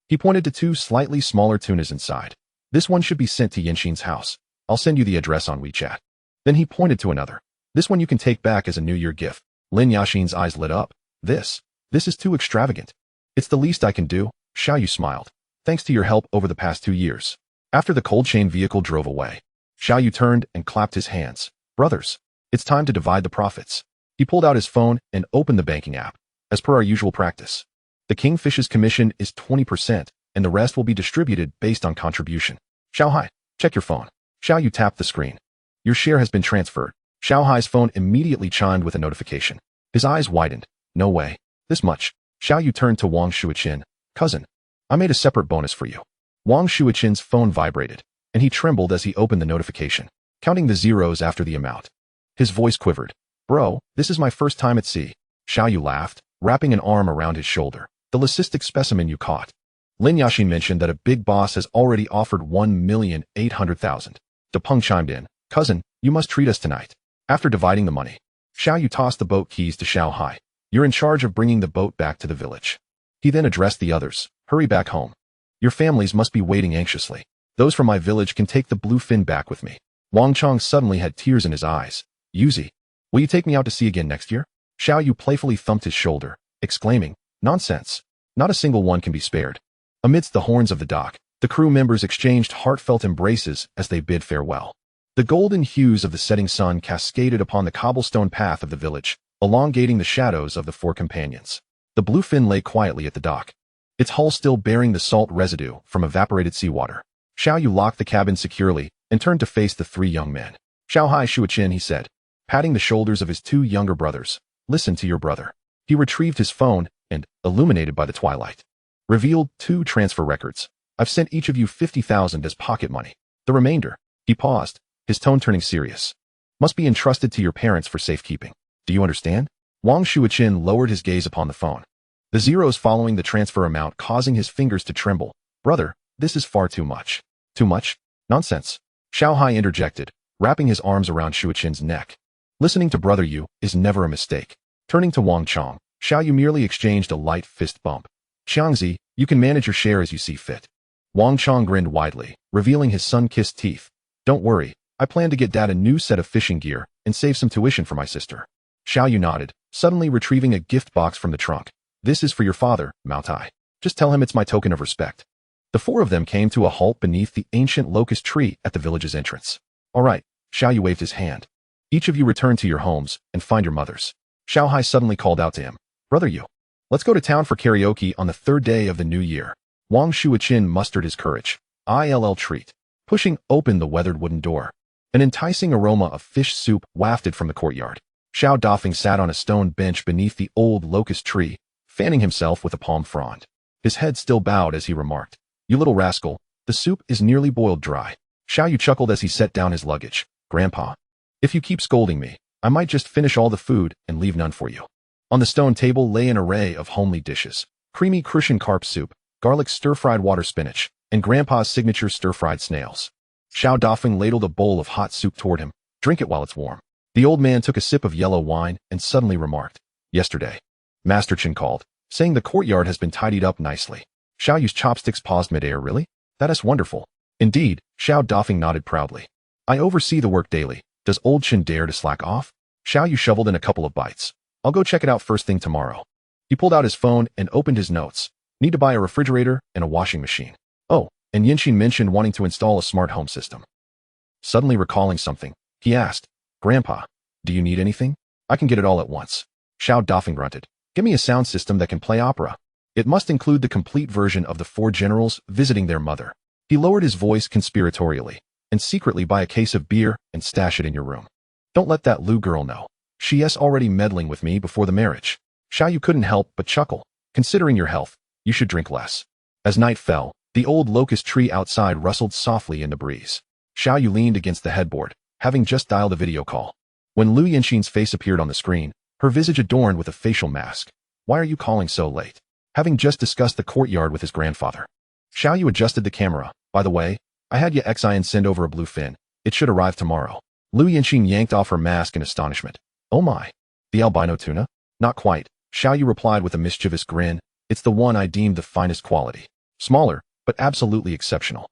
He pointed to two slightly smaller tunas inside. This one should be sent to Yinxin's house. I'll send you the address on WeChat. Then he pointed to another. This one you can take back as a New Year gift. Lin Yaxin's eyes lit up. This is too extravagant. It's the least I can do, Xiao Yu smiled. Thanks to your help over the past 2 years. After the cold chain vehicle drove away, Xiao Yu turned and clapped his hands. Brothers, it's time to divide the profits. He pulled out his phone and opened the banking app. As per our usual practice, the Kingfish's commission is 20%, and the rest will be distributed based on contribution. Xiao Hai, check your phone. Xiao Yu tapped the screen. Your share has been transferred. Xiao Hai's phone immediately chimed with a notification. His eyes widened. No way. This much. Xiao Yu turned to Wang Shuiqin. Cousin, I made a separate bonus for you. Wang Shuiqin's phone vibrated, and he trembled as he opened the notification, counting the zeros after the amount. His voice quivered. Bro, this is my first time at sea. Xiao Yu laughed, wrapping an arm around his shoulder. The leucistic specimen you caught. Lin Yaxin mentioned that a big boss has already offered 1,800,000. De Peng chimed in. Cousin, you must treat us tonight. After dividing the money, Xiao Yu tossed the boat keys to Xiao Hai. You're in charge of bringing the boat back to the village. He then addressed the others. Hurry back home. Your families must be waiting anxiously. Those from my village can take the blue fin back with me. Wang Chong suddenly had tears in his eyes. Yuzi, will you take me out to sea again next year? Xiao Yu playfully thumped his shoulder, exclaiming, Nonsense. Not a single one can be spared. Amidst the horns of the dock, the crew members exchanged heartfelt embraces as they bid farewell. The golden hues of the setting sun cascaded upon the cobblestone path of the village, elongating the shadows of the four companions. The bluefin lay quietly at the dock, its hull still bearing the salt residue from evaporated seawater. Xiao Yu locked the cabin securely and turned to face the three young men. Xiao Hai Shuiqin, he said, patting the shoulders of his two younger brothers. Listen to your brother. He retrieved his phone and, illuminated by the twilight, revealed 2 transfer records. I've sent each of you 50,000 as pocket money. The remainder, he paused, his tone turning serious, must be entrusted to your parents for safekeeping. Do you understand? Wang Shuiqin lowered his gaze upon the phone, the zeros following the transfer amount causing his fingers to tremble. Brother, this is far too much. Too much? Nonsense. Xiao Hai interjected, wrapping his arms around Shuiqin's neck. Listening to brother Yu is never a mistake. Turning to Wang Chong, Xiao Yu merely exchanged a light fist bump. Xiangzi, you can manage your share as you see fit. Wang Chong grinned widely, revealing his sun-kissed teeth. Don't worry, I plan to get Dad a new set of fishing gear and save some tuition for my sister. Xiao Yu nodded, suddenly retrieving a gift box from the trunk. This is for your father, Mao Tai. Just tell him it's my token of respect. The 4 of them came to a halt beneath the ancient locust tree at the village's entrance. All right, Xiao Yu waved his hand. Each of you return to your homes and find your mothers. Xiao Hai suddenly called out to him. Brother Yu, let's go to town for karaoke on the 3rd day of the new year. Wang Shuiqin mustered his courage. ILL treat. Pushing open the weathered wooden door, an enticing aroma of fish soup wafted from the courtyard. Xiao Dafeng sat on a stone bench beneath the old locust tree, fanning himself with a palm frond. His head still bowed as he remarked, You little rascal, the soup is nearly boiled dry. Xiao Yu chuckled as he set down his luggage. Grandpa, if you keep scolding me, I might just finish all the food and leave none for you. On the stone table lay an array of homely dishes. Creamy Crucian carp soup, garlic stir-fried water spinach, and Grandpa's signature stir-fried snails. Xiao Dafeng ladled a bowl of hot soup toward him. Drink it while it's warm. The old man took a sip of yellow wine and suddenly remarked, Yesterday, Master Chen called, saying the courtyard has been tidied up nicely. Xiao Yu's chopsticks paused midair. Really? That is wonderful. Indeed, Xiao Dafeng nodded proudly. I oversee the work daily. Does old Chen dare to slack off? Xiao Yu shoveled in a couple of bites. I'll go check it out first thing tomorrow. He pulled out his phone and opened his notes. Need to buy a refrigerator and a washing machine. Oh, and Yinxin mentioned wanting to install a smart home system. Suddenly recalling something, he asked, Grandpa, do you need anything? I can get it all at once. Xiao Dafeng grunted. Give me a sound system that can play opera. It must include the complete version of the 4 generals visiting their mother. He lowered his voice conspiratorially, and secretly buy a case of beer and stash it in your room. Don't let that Lu girl know. She is already meddling with me before the marriage. Xiao Yu couldn't help but chuckle. Considering your health, you should drink less. As night fell, the old locust tree outside rustled softly in the breeze. Xiao Yu leaned against the headboard, having just dialed a video call. When Lu Yinxin's face appeared on the screen, her visage adorned with a facial mask. Why are you calling so late? Having just discussed the courtyard with his grandfather. Xiao Yu adjusted the camera. By the way, I had Xian send over a blue fin. It should arrive tomorrow. Lu Yinxin yanked off her mask in astonishment. Oh my. The albino tuna? Not quite. Xiao Yu replied with a mischievous grin. It's the one I deemed the finest quality. Smaller, but absolutely exceptional.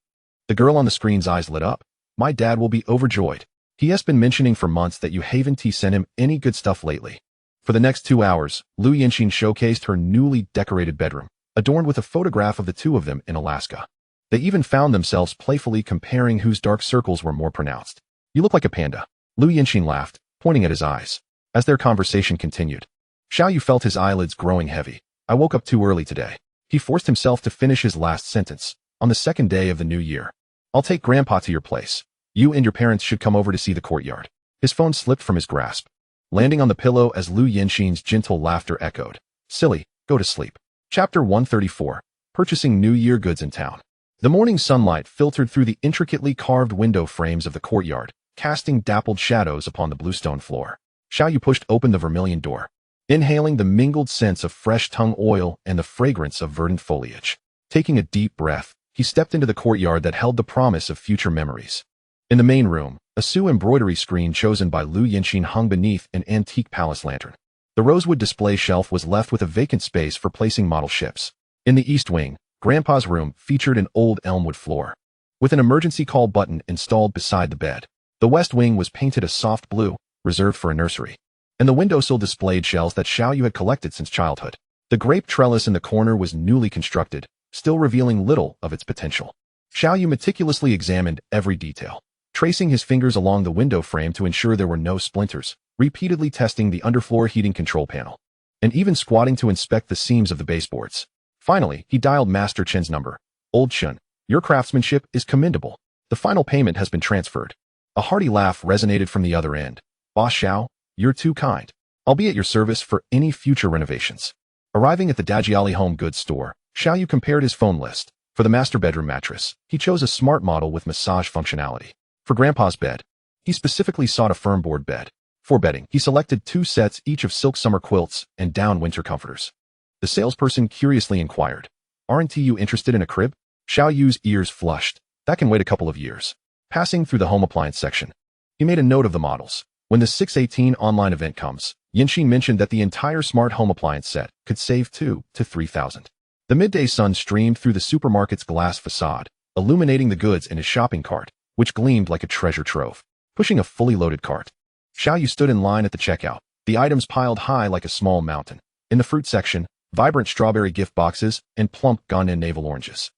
The girl on the screen's eyes lit up. My dad will be overjoyed. He has been mentioning for months that you haven't sent him any good stuff lately. For the next 2 hours, Lu Yinxin showcased her newly decorated bedroom, adorned with a photograph of the two of them in Alaska. They even found themselves playfully comparing whose dark circles were more pronounced. You look like a panda. Lu Yinxin laughed, pointing at his eyes. As their conversation continued, Xiaoyu felt his eyelids growing heavy. I woke up too early today. He forced himself to finish his last sentence. On the second day of the new year. I'll take Grandpa to your place. You and your parents should come over to see the courtyard. His phone slipped from his grasp, landing on the pillow as Lu Yinxin's gentle laughter echoed. Silly, go to sleep. Chapter 134. Purchasing New Year goods in town. The morning sunlight filtered through the intricately carved window frames of the courtyard, casting dappled shadows upon the bluestone floor. Xiaoyu pushed open the vermilion door, inhaling the mingled scents of fresh tung oil and the fragrance of verdant foliage. Taking a deep breath, he stepped into the courtyard that held the promise of future memories. In the main room, a Su embroidery screen chosen by Lu Yinxin hung beneath an antique palace lantern. The rosewood display shelf was left with a vacant space for placing model ships. In the east wing, Grandpa's room featured an old elmwood floor, with an emergency call button installed beside the bed. The west wing was painted a soft blue, reserved for a nursery, and the windowsill displayed shells that Xiaoyu had collected since childhood. The grape trellis in the corner was newly constructed, still revealing little of its potential. Xiaoyu meticulously examined every detail, tracing his fingers along the window frame to ensure there were no splinters, repeatedly testing the underfloor heating control panel, and even squatting to inspect the seams of the baseboards. Finally, he dialed Master Chen's number. Old Chen, your craftsmanship is commendable. The final payment has been transferred. A hearty laugh resonated from the other end. Boss Xiao, you're too kind. I'll be at your service for any future renovations. Arriving at the Dajiali home goods store, Xiaoyu compared his phone list. For the master bedroom mattress, he chose a smart model with massage functionality. For Grandpa's bed, he specifically sought a firm board bed. For bedding, he selected 2 sets each of silk summer quilts and down winter comforters. The salesperson curiously inquired, "Aren't you interested in a crib?" Xiaoyu's ears flushed. That can wait a couple of years. Passing through the home appliance section, he made a note of the models. When the 618 online event comes, Yinxin mentioned that the entire smart home appliance set could save 2 to 3,000. The midday sun streamed through the supermarket's glass facade, illuminating the goods in his shopping cart, which gleamed like a treasure trove. Pushing a fully loaded cart, Xiaoyu stood in line at the checkout, the items piled high like a small mountain. In the fruit section, vibrant strawberry gift boxes and plump Gannan navel oranges.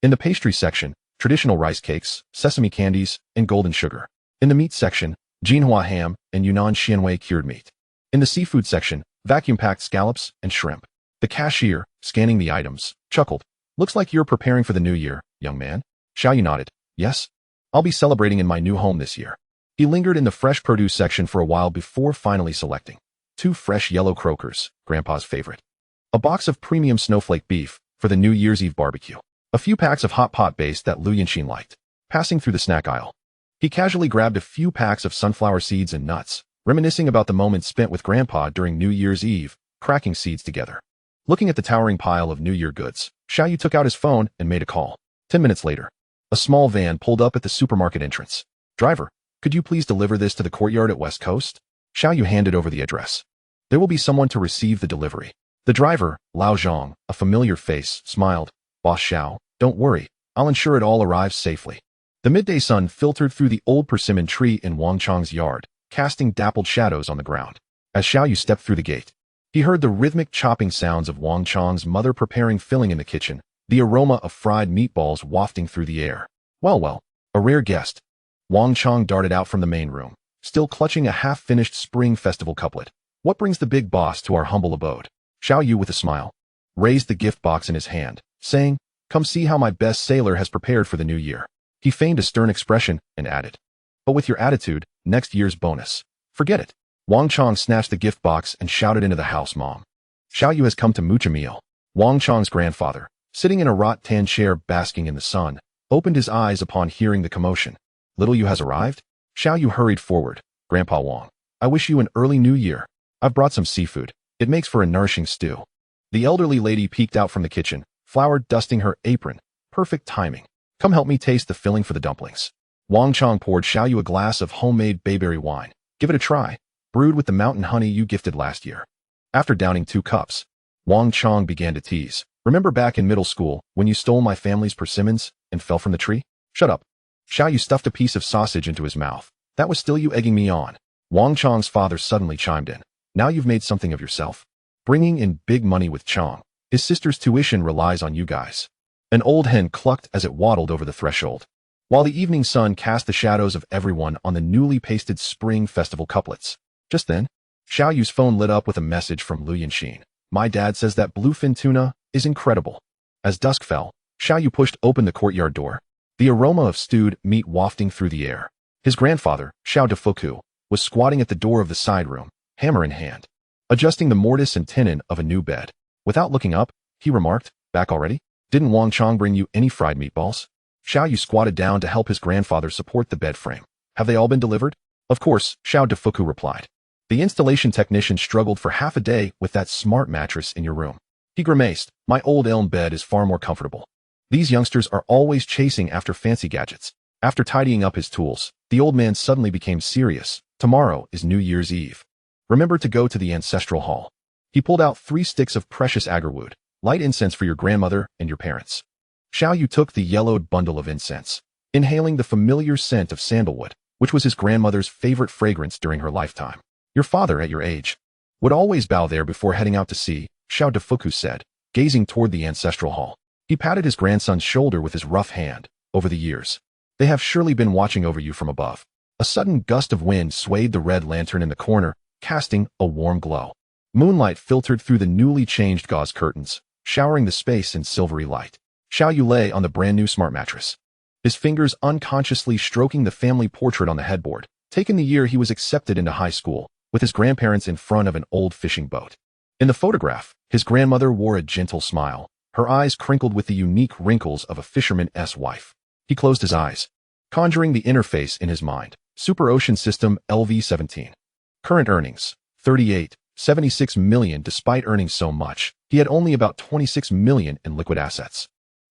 In the pastry section, traditional rice cakes, sesame candies, and golden sugar. In the meat section, Jinhua ham and Yunnan Xianwei cured meat. In the seafood section, vacuum-packed scallops and shrimp. The cashier, scanning the items, chuckled. Looks like you're preparing for the new year, young man. Xiaoyu nodded. Yes. I'll be celebrating in my new home this year. He lingered in the fresh produce section for a while before finally selecting 2 fresh yellow croakers, Grandpa's favorite. A box of premium snowflake beef for the New Year's Eve barbecue. A few packs of hot pot base that Lu Yinxin liked. Passing through the snack aisle, he casually grabbed a few packs of sunflower seeds and nuts, reminiscing about the moments spent with Grandpa during New Year's Eve, cracking seeds together. Looking at the towering pile of New Year goods, Xiaoyu took out his phone and made a call. 10 minutes later, a small van pulled up at the supermarket entrance. Driver, could you please deliver this to the courtyard at West Coast? Xiaoyu handed over the address. There will be someone to receive the delivery. The driver, Lao Zhang, a familiar face, smiled. Boss Xiao, don't worry, I'll ensure it all arrives safely. The midday sun filtered through the old persimmon tree in Wang Chang's yard, casting dappled shadows on the ground. As Xiaoyu stepped through the gate, he heard the rhythmic chopping sounds of Wang Chang's mother preparing filling in the kitchen, the aroma of fried meatballs wafting through the air. Well, a rare guest. Wang Chang darted out from the main room, still clutching a half-finished spring festival couplet. What brings the big boss to our humble abode? Xiaoyu, with a smile, raised the gift box in his hand, saying, "Come see how my best sailor has prepared for the new year." He feigned a stern expression and added, "But with your attitude, next year's bonus. Forget it." Wang Chang snatched the gift box and shouted into the house, "Mom, Xiaoyu has come to mooch a meal." Wang Chang's grandfather, sitting in a wrought-tan chair basking in the sun, opened his eyes upon hearing the commotion. "Little Yu has arrived?" Xiaoyu hurried forward. "Grandpa Wang, I wish you an early new year. I've brought some seafood. It makes for a nourishing stew." The elderly lady peeked out from the kitchen, flour dusting her apron. Perfect timing. "Come help me taste the filling for the dumplings." Wang Chang poured Xiaoyu a glass of homemade bayberry wine. "Give it a try, brewed with the mountain honey you gifted last year." After downing 2 cups, Wang Chong began to tease. Remember back in middle school when you stole my family's persimmons and fell from the tree? Shut up. Xiao Yu stuffed a piece of sausage into his mouth. That was still you egging me on. Wang Chong's father suddenly chimed in. Now you've made something of yourself. Bringing in big money with Chong. His sister's tuition relies on you guys. An old hen clucked as it waddled over the threshold, while the evening sun cast the shadows of everyone on the newly pasted spring festival couplets. Just then, Xiao Yu's phone lit up with a message from Lu Yanxin. My dad says that bluefin tuna is incredible. As dusk fell, Xiao Yu pushed open the courtyard door, the aroma of stewed meat wafting through the air. His grandfather, Xiao Defuku, was squatting at the door of the side room, hammer in hand, adjusting the mortise and tenon of a new bed. Without looking up, he remarked, back already? Didn't Wang Chong bring you any fried meatballs? Xiao Yu squatted down to help his grandfather support the bed frame. Have they all been delivered? Of course, Xiao Defuku replied. The installation technician struggled for half a day with that smart mattress in your room. He grimaced, my old elm bed is far more comfortable. These youngsters are always chasing after fancy gadgets. After tidying up his tools, the old man suddenly became serious. Tomorrow is New Year's Eve. Remember to go to the ancestral hall. He pulled out 3 sticks of precious agarwood, light incense for your grandmother and your parents. Xiao Yu took the yellowed bundle of incense, inhaling the familiar scent of sandalwood, which was his grandmother's favorite fragrance during her lifetime. Your father, at your age, would always bow there before heading out to sea, Xiao Defuku said, gazing toward the ancestral hall. He patted his grandson's shoulder with his rough hand. Over the years, they have surely been watching over you from above. A sudden gust of wind swayed the red lantern in the corner, casting a warm glow. Moonlight filtered through the newly changed gauze curtains, showering the space in silvery light. Xiao Yu lay on the brand-new smart mattress, his fingers unconsciously stroking the family portrait on the headboard, taken the year he was accepted into high school, with his grandparents in front of an old fishing boat. In the photograph, his grandmother wore a gentle smile, her eyes crinkled with the unique wrinkles of a fisherman's wife. He closed his eyes, conjuring the interface in his mind. Super Ocean System LV-17. Current earnings, 76 million. Despite earning so much, he had only about 26 million in liquid assets.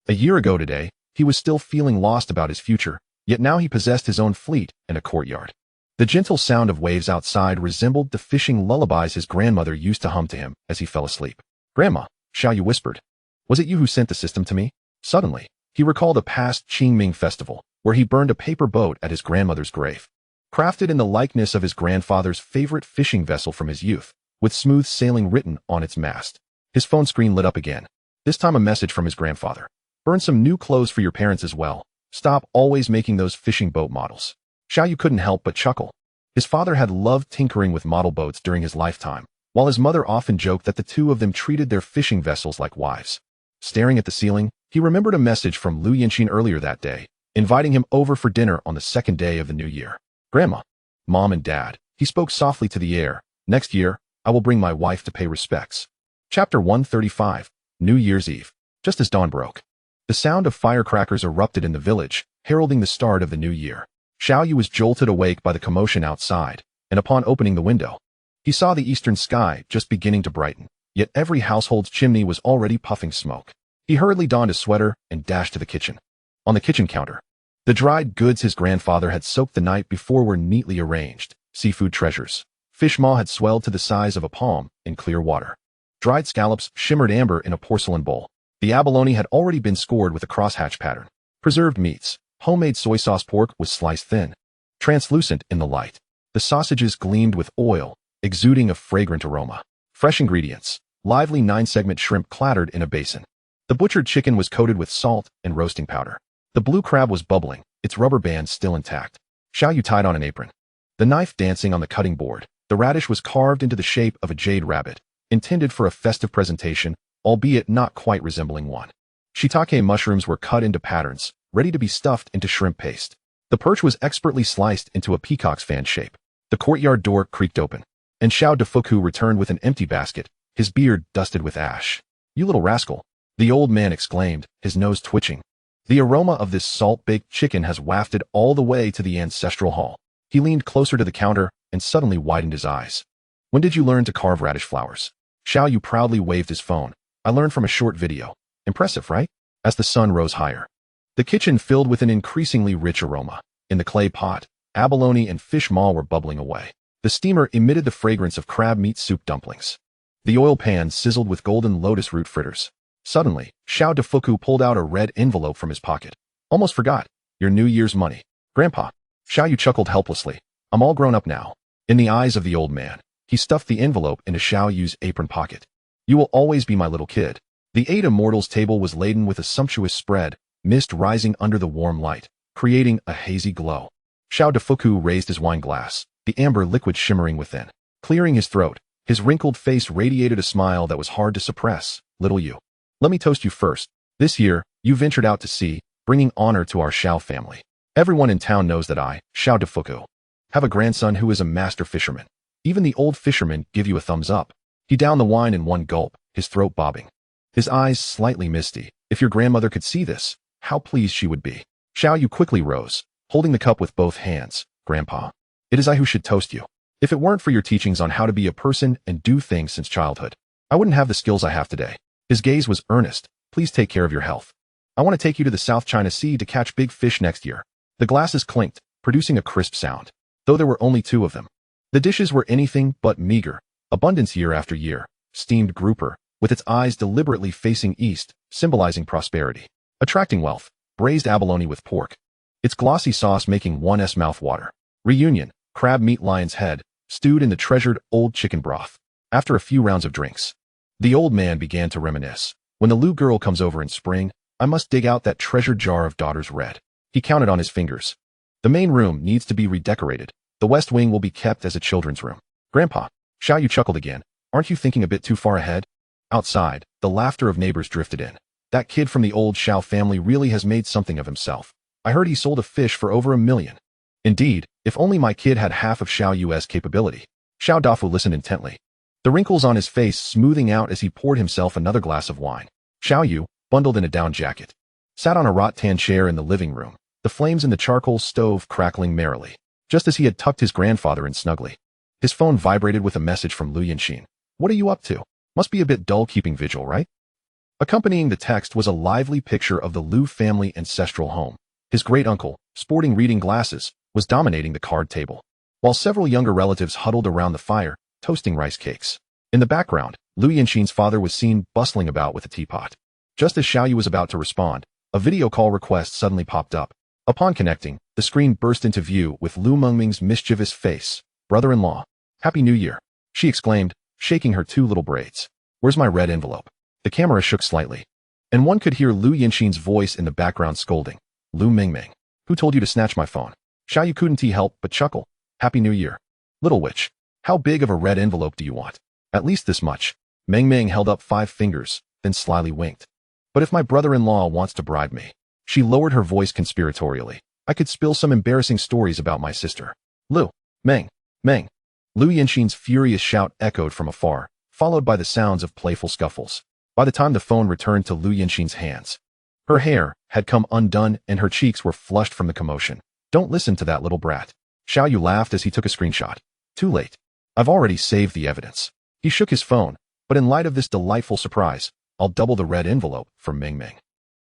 A year ago today, he was still feeling lost about his future, yet now he possessed his own fleet and a courtyard. The gentle sound of waves outside resembled the fishing lullabies his grandmother used to hum to him as he fell asleep. Grandma, Xiao Yu whispered. Was it you who sent the system to me? Suddenly, he recalled a past Qingming festival, where he burned a paper boat at his grandmother's grave. Crafted in the likeness of his grandfather's favorite fishing vessel from his youth, with smooth sailing written on its mast. His phone screen lit up again. This time a message from his grandfather. Burn some new clothes for your parents as well. Stop always making those fishing boat models. Xiao Yu couldn't help but chuckle. His father had loved tinkering with model boats during his lifetime, while his mother often joked that the two of them treated their fishing vessels like wives. Staring at the ceiling, he remembered a message from Lu Yanxin earlier that day, inviting him over for dinner on the second day of the new year. Grandma, Mom and Dad, he spoke softly to the air. Next year, I will bring my wife to pay respects. Chapter 135, New Year's Eve. Just as dawn broke, the sound of firecrackers erupted in the village, heralding the start of the new year. Xiao Yu was jolted awake by the commotion outside, and upon opening the window, he saw the eastern sky just beginning to brighten, yet every household's chimney was already puffing smoke. He hurriedly donned his sweater and dashed to the kitchen. On the kitchen counter, the dried goods his grandfather had soaked the night before were neatly arranged. Seafood treasures. Fish maw had swelled to the size of a palm in clear water. Dried scallops shimmered amber in a porcelain bowl. The abalone had already been scored with a crosshatch pattern. Preserved meats. Homemade soy sauce pork was sliced thin, translucent in the light. The sausages gleamed with oil, exuding a fragrant aroma. Fresh ingredients. Lively 9-segment shrimp clattered in a basin. The butchered chicken was coated with salt and roasting powder. The blue crab was bubbling, its rubber band still intact. Xiao Yu tied on an apron, the knife dancing on the cutting board. The radish was carved into the shape of a jade rabbit, intended for a festive presentation, albeit not quite resembling one. Shiitake mushrooms were cut into patterns, ready to be stuffed into shrimp paste. The perch was expertly sliced into a peacock's fan shape. The courtyard door creaked open, and Xiao Defuku returned with an empty basket, his beard dusted with ash. You little rascal, the old man exclaimed, his nose twitching. The aroma of this salt-baked chicken has wafted all the way to the ancestral hall. He leaned closer to the counter and suddenly widened his eyes. When did you learn to carve radish flowers? Xiao Yu proudly waved his phone. I learned from a short video. Impressive, right? As the sun rose higher, the kitchen filled with an increasingly rich aroma. In the clay pot, abalone and fish maw were bubbling away. The steamer emitted the fragrance of crab meat soup dumplings. The oil pan sizzled with golden lotus root fritters. Suddenly, Xiao Defuku pulled out a red envelope from his pocket. Almost forgot. Your New Year's money. Grandpa. Xiao Yu chuckled helplessly. I'm all grown up now. In the eyes of the old man, he stuffed the envelope into Xiao Yu's apron pocket. You will always be my little kid. The eight immortals table was laden with a sumptuous spread, mist rising under the warm light, creating a hazy glow. Xiao Defuku raised his wine glass, the amber liquid shimmering within. Clearing his throat, his wrinkled face radiated a smile that was hard to suppress. Little you. Let me toast you first. This year, you ventured out to sea, bringing honor to our Xiao family. Everyone in town knows that I, Xiao Defuku, have a grandson who is a master fisherman. Even the old fishermen give you a thumbs up. He downed the wine in one gulp, his throat bobbing. His eyes slightly misty. If your grandmother could see this, how pleased she would be. Xiao Yu quickly rose, holding the cup with both hands. Grandpa, it is I who should toast you. If it weren't for your teachings on how to be a person and do things since childhood, I wouldn't have the skills I have today. His gaze was earnest. Please take care of your health. I want to take you to the South China Sea to catch big fish next year. The glasses clinked, producing a crisp sound, though there were only two of them. The dishes were anything but meager. Abundance year after year. Steamed grouper, with its eyes deliberately facing east, symbolizing prosperity. Attracting wealth. Braised abalone with pork. Its glossy sauce making one's mouth water. Reunion. Crab meat lion's head, stewed in the treasured old chicken broth. After a few rounds of drinks, the old man began to reminisce. When the Lu girl comes over in spring, I must dig out that treasured jar of daughter's red. He counted on his fingers. The main room needs to be redecorated. The west wing will be kept as a children's room. Grandpa. Xiao Yu chuckled again. Aren't you thinking a bit too far ahead? Outside, the laughter of neighbors drifted in. That kid from the old Xiao family really has made something of himself. I heard he sold a fish for over $1 million. Indeed, if only my kid had half of Xiao Yu's capability. Xiao Dafu listened intently, the wrinkles on his face smoothing out as he poured himself another glass of wine. Xiao Yu, bundled in a down jacket, sat on a rattan chair in the living room, the flames in the charcoal stove crackling merrily, just as he had tucked his grandfather in snugly. His phone vibrated with a message from Lu Yanxin. What are you up to? Must be a bit dull keeping vigil, right? Accompanying the text was a lively picture of the Lu family ancestral home. His great-uncle, sporting reading glasses, was dominating the card table, while several younger relatives huddled around the fire, toasting rice cakes. In the background, Lu Yanxin's father was seen bustling about with a teapot. Just as Xiao Yu was about to respond, a video call request suddenly popped up. Upon connecting, the screen burst into view with Lu Mengming's mischievous face. Brother-in-law. Happy New Year, she exclaimed, shaking her two little braids. Where's my red envelope? The camera shook slightly, and one could hear Lu Yanxin's voice in the background scolding. Lu Mengming. Who told you to snatch my phone? Xiao Yu couldn't help but chuckle. Happy New Year. Little witch. How big of a red envelope do you want? At least this much. Mengming held up 5 fingers, then slyly winked. But if my brother-in-law wants to bribe me, she lowered her voice conspiratorially, I could spill some embarrassing stories about my sister. Lu. Meng. Meng. Lu Yanxin's furious shout echoed from afar, followed by the sounds of playful scuffles. By the time the phone returned to Lu Yanxin's hands, her hair had come undone and her cheeks were flushed from the commotion. Don't listen to that little brat. Xiao Yu laughed as he took a screenshot. Too late. I've already saved the evidence. He shook his phone, but in light of this delightful surprise, I'll double the red envelope for Mengming.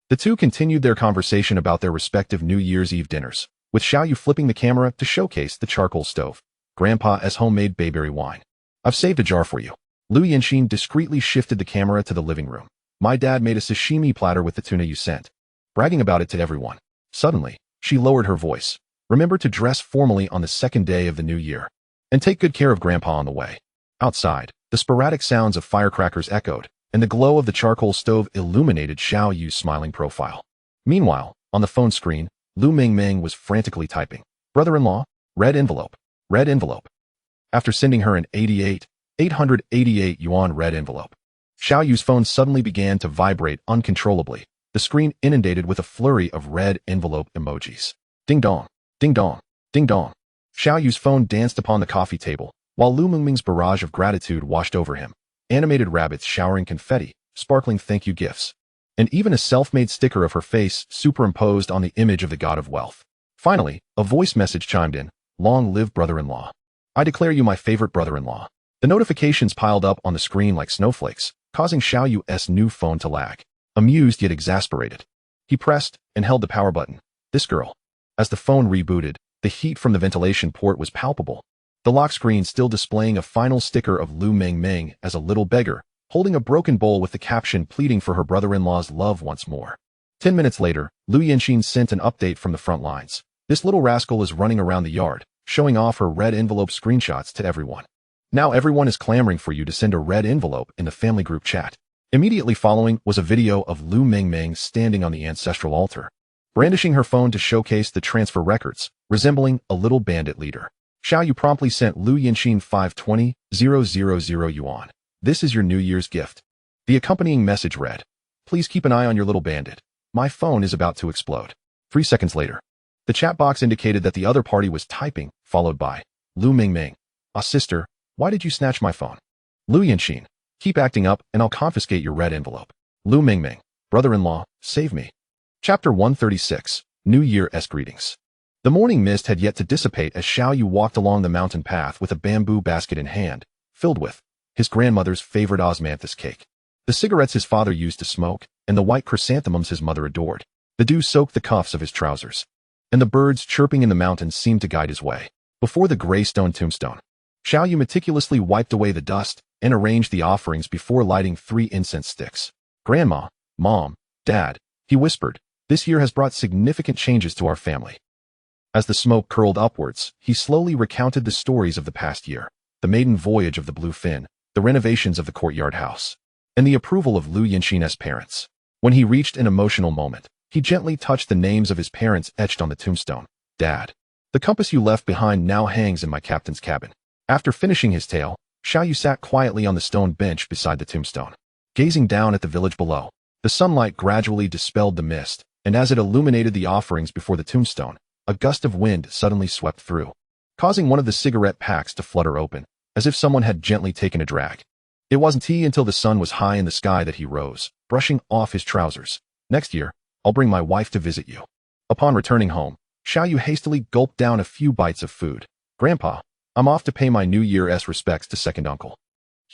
The two continued their conversation about their respective New Year's Eve dinners, with Xiao Yu flipping the camera to showcase the charcoal stove. Grandpa's homemade bayberry wine. I've saved a jar for you. Lu Yanxin discreetly shifted the camera to the living room. My dad made a sashimi platter with the tuna you sent. Bragging about it to everyone. Suddenly, she lowered her voice. Remember to dress formally on the second day of the new year. And take good care of Grandpa on the way. Outside, the sporadic sounds of firecrackers echoed, and the glow of the charcoal stove illuminated Xiao Yu's smiling profile. Meanwhile, on the phone screen, Lu Mengming was frantically typing. Brother-in-law, red envelope, red envelope. After sending her an 888 yuan red envelope, Xiao Yu's phone suddenly began to vibrate uncontrollably, the screen inundated with a flurry of red envelope emojis. Ding dong, ding dong, ding dong. Xiao Yu's phone danced upon the coffee table, while Lu Mengming's barrage of gratitude washed over him. Animated rabbits showering confetti, sparkling thank you gifts, and even a self-made sticker of her face superimposed on the image of the god of wealth. Finally, a voice message chimed in. Long live brother-in-law. I declare you my favorite brother-in-law. The notifications piled up on the screen like snowflakes, causing Xiao Yu's new phone to lag. Amused yet exasperated, he pressed and held the power button. This girl. As the phone rebooted, the heat from the ventilation port was palpable. the lock screen still displaying a final sticker of Lu Mengmeng as a little beggar, holding a broken bowl with the caption pleading for her brother-in-law's love once more. 10 minutes later, Lu Yanxin sent an update from the front lines. This little rascal is running around the yard, showing off her red envelope screenshots to everyone. Now everyone is clamoring for you to send a red envelope in the family group chat. Immediately following was a video of Lu Mengmeng standing on the ancestral altar, brandishing her phone to showcase the transfer records, resembling a little bandit leader. Xiaoyu promptly sent Lu Yanxin 520,000 yuan. This is your New Year's gift. The accompanying message read, "Please keep an eye on your little bandit. My phone is about to explode." 3 seconds later, the chat box indicated that the other party was typing, followed by, "Lu Mengmeng, ah sister, why did you snatch my phone? Lu Yanxin, keep acting up and I'll confiscate your red envelope. Lu Mengmeng, brother-in-law, save me." Chapter 136, New Year's Greetings. The morning mist had yet to dissipate as Xiaoyu walked along the mountain path with a bamboo basket in hand, filled with his grandmother's favorite osmanthus cake, the cigarettes his father used to smoke, and the white chrysanthemums his mother adored. The dew soaked the cuffs of his trousers, and the birds chirping in the mountains seemed to guide his way. Before the gray stone tombstone, Xiaoyu meticulously wiped away the dust and arranged the offerings before lighting 3 incense sticks. "Grandma, Mom, Dad," he whispered, "this year has brought significant changes to our family." As the smoke curled upwards, he slowly recounted the stories of the past year, the maiden voyage of the Blue Fin, the renovations of the courtyard house, and the approval of Lu Yanxin's parents. When he reached an emotional moment, he gently touched the names of his parents etched on the tombstone. "Dad, the compass you left behind now hangs in my captain's cabin." After finishing his tale, Xiaoyu sat quietly on the stone bench beside the tombstone, gazing down at the village below. The sunlight gradually dispelled the mist, and as it illuminated the offerings before the tombstone, a gust of wind suddenly swept through, causing one of the cigarette packs to flutter open, as if someone had gently taken a drag. It wasn't until the sun was high in the sky that he rose, brushing off his trousers. "Next year, I'll bring my wife to visit you." Upon returning home, Xiaoyu hastily gulped down a few bites of food. "Grandpa, I'm off to pay my New Year's respects to second uncle."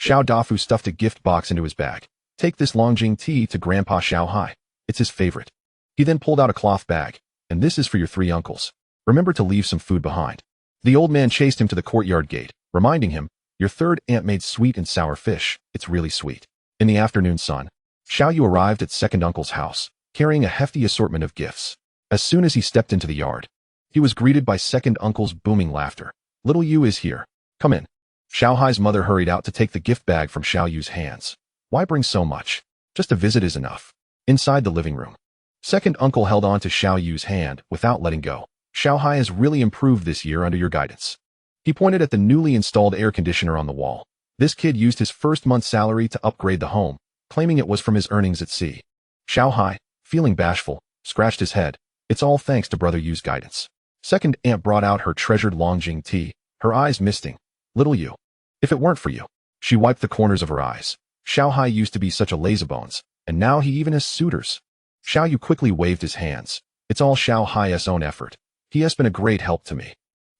Xiao Dafu stuffed a gift box into his bag. "Take this Longjing tea to Grandpa Xiao Hai. It's his favorite." He then pulled out a cloth bag. "And this is for your 3 uncles. Remember to leave some food behind." The old man chased him to the courtyard gate, reminding him, "Your third aunt made sweet and sour fish. It's really sweet." In the afternoon sun, Xiaoyu arrived at second uncle's house, carrying a hefty assortment of gifts. As soon as he stepped into the yard, he was greeted by second uncle's booming laughter. "Little Yu is here. Come in." Xiao Hai's mother hurried out to take the gift bag from Xiaoyu's hands. "Why bring so much? Just a visit is enough." Inside the living room, second uncle held on to Xiaoyu's hand without letting go. "Xiao Hai has really improved this year under your guidance." He pointed at the newly installed air conditioner on the wall. "This kid used his first month's salary to upgrade the home, claiming it was from his earnings at sea." Xiao Hai, feeling bashful, scratched his head. "It's all thanks to Brother Yu's guidance." Second aunt brought out her treasured Longjing tea, her eyes misting. "Little Yu, if it weren't for you." She wiped the corners of her eyes. "Xiao Hai used to be such a lazybones, and now he even has suitors." Xiaoyu quickly waved his hands. "It's all Xiao Hai's own effort. He has been a great help to me."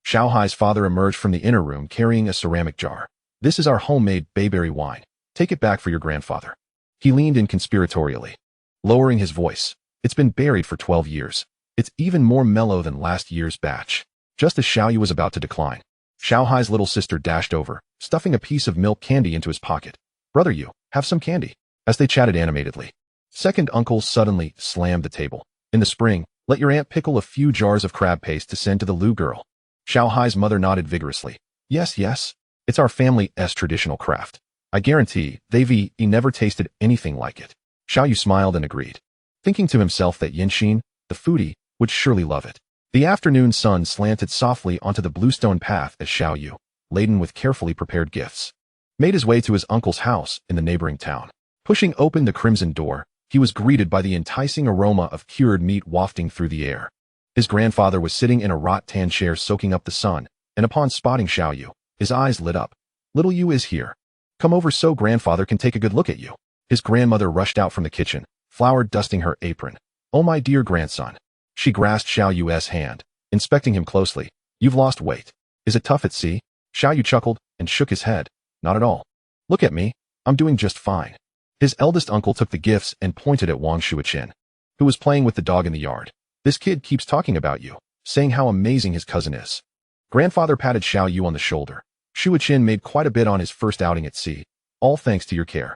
Xiao Hai's father emerged from the inner room carrying a ceramic jar. "This is our homemade bayberry wine. Take it back for your grandfather." He leaned in conspiratorially, lowering his voice. "It's been buried for 12 years. It's even more mellow than last year's batch." Just as Xiaoyu was about to decline, Xiao Hai's little sister dashed over, stuffing a piece of milk candy into his pocket. "Brother Yu, have some candy." As they chatted animatedly, second uncle suddenly slammed the table. "In the spring, let your aunt pickle a few jars of crab paste to send to the Lu girl." Xiao Hai's mother nodded vigorously. Yes, it's our family's traditional craft. I guarantee they've never tasted anything like it." Xiaoyu smiled and agreed, thinking to himself that Yanxin, the foodie, would surely love it. The afternoon sun slanted softly onto the bluestone path as Xiaoyu, laden with carefully prepared gifts, made his way to his uncle's house in the neighboring town. Pushing open the crimson door, he was greeted by the enticing aroma of cured meat wafting through the air. His grandfather was sitting in a wrought-tan chair soaking up the sun, and upon spotting Xiaoyu, his eyes lit up. "Little Yu is here. Come over so grandfather can take a good look at you." His grandmother rushed out from the kitchen, flour dusting her apron. "Oh my dear grandson." She grasped Xiaoyu's hand, inspecting him closely. "You've lost weight. Is it tough at sea?" Xiaoyu chuckled and shook his head. "Not at all. Look at me. I'm doing just fine." His eldest uncle took the gifts and pointed at Wang Shuichin, who was playing with the dog in the yard. "This kid keeps talking about you, saying how amazing his cousin is." Grandfather patted Xiao Yu on the shoulder. Shu Qian made quite a bit on his first outing at sea, all thanks to your care.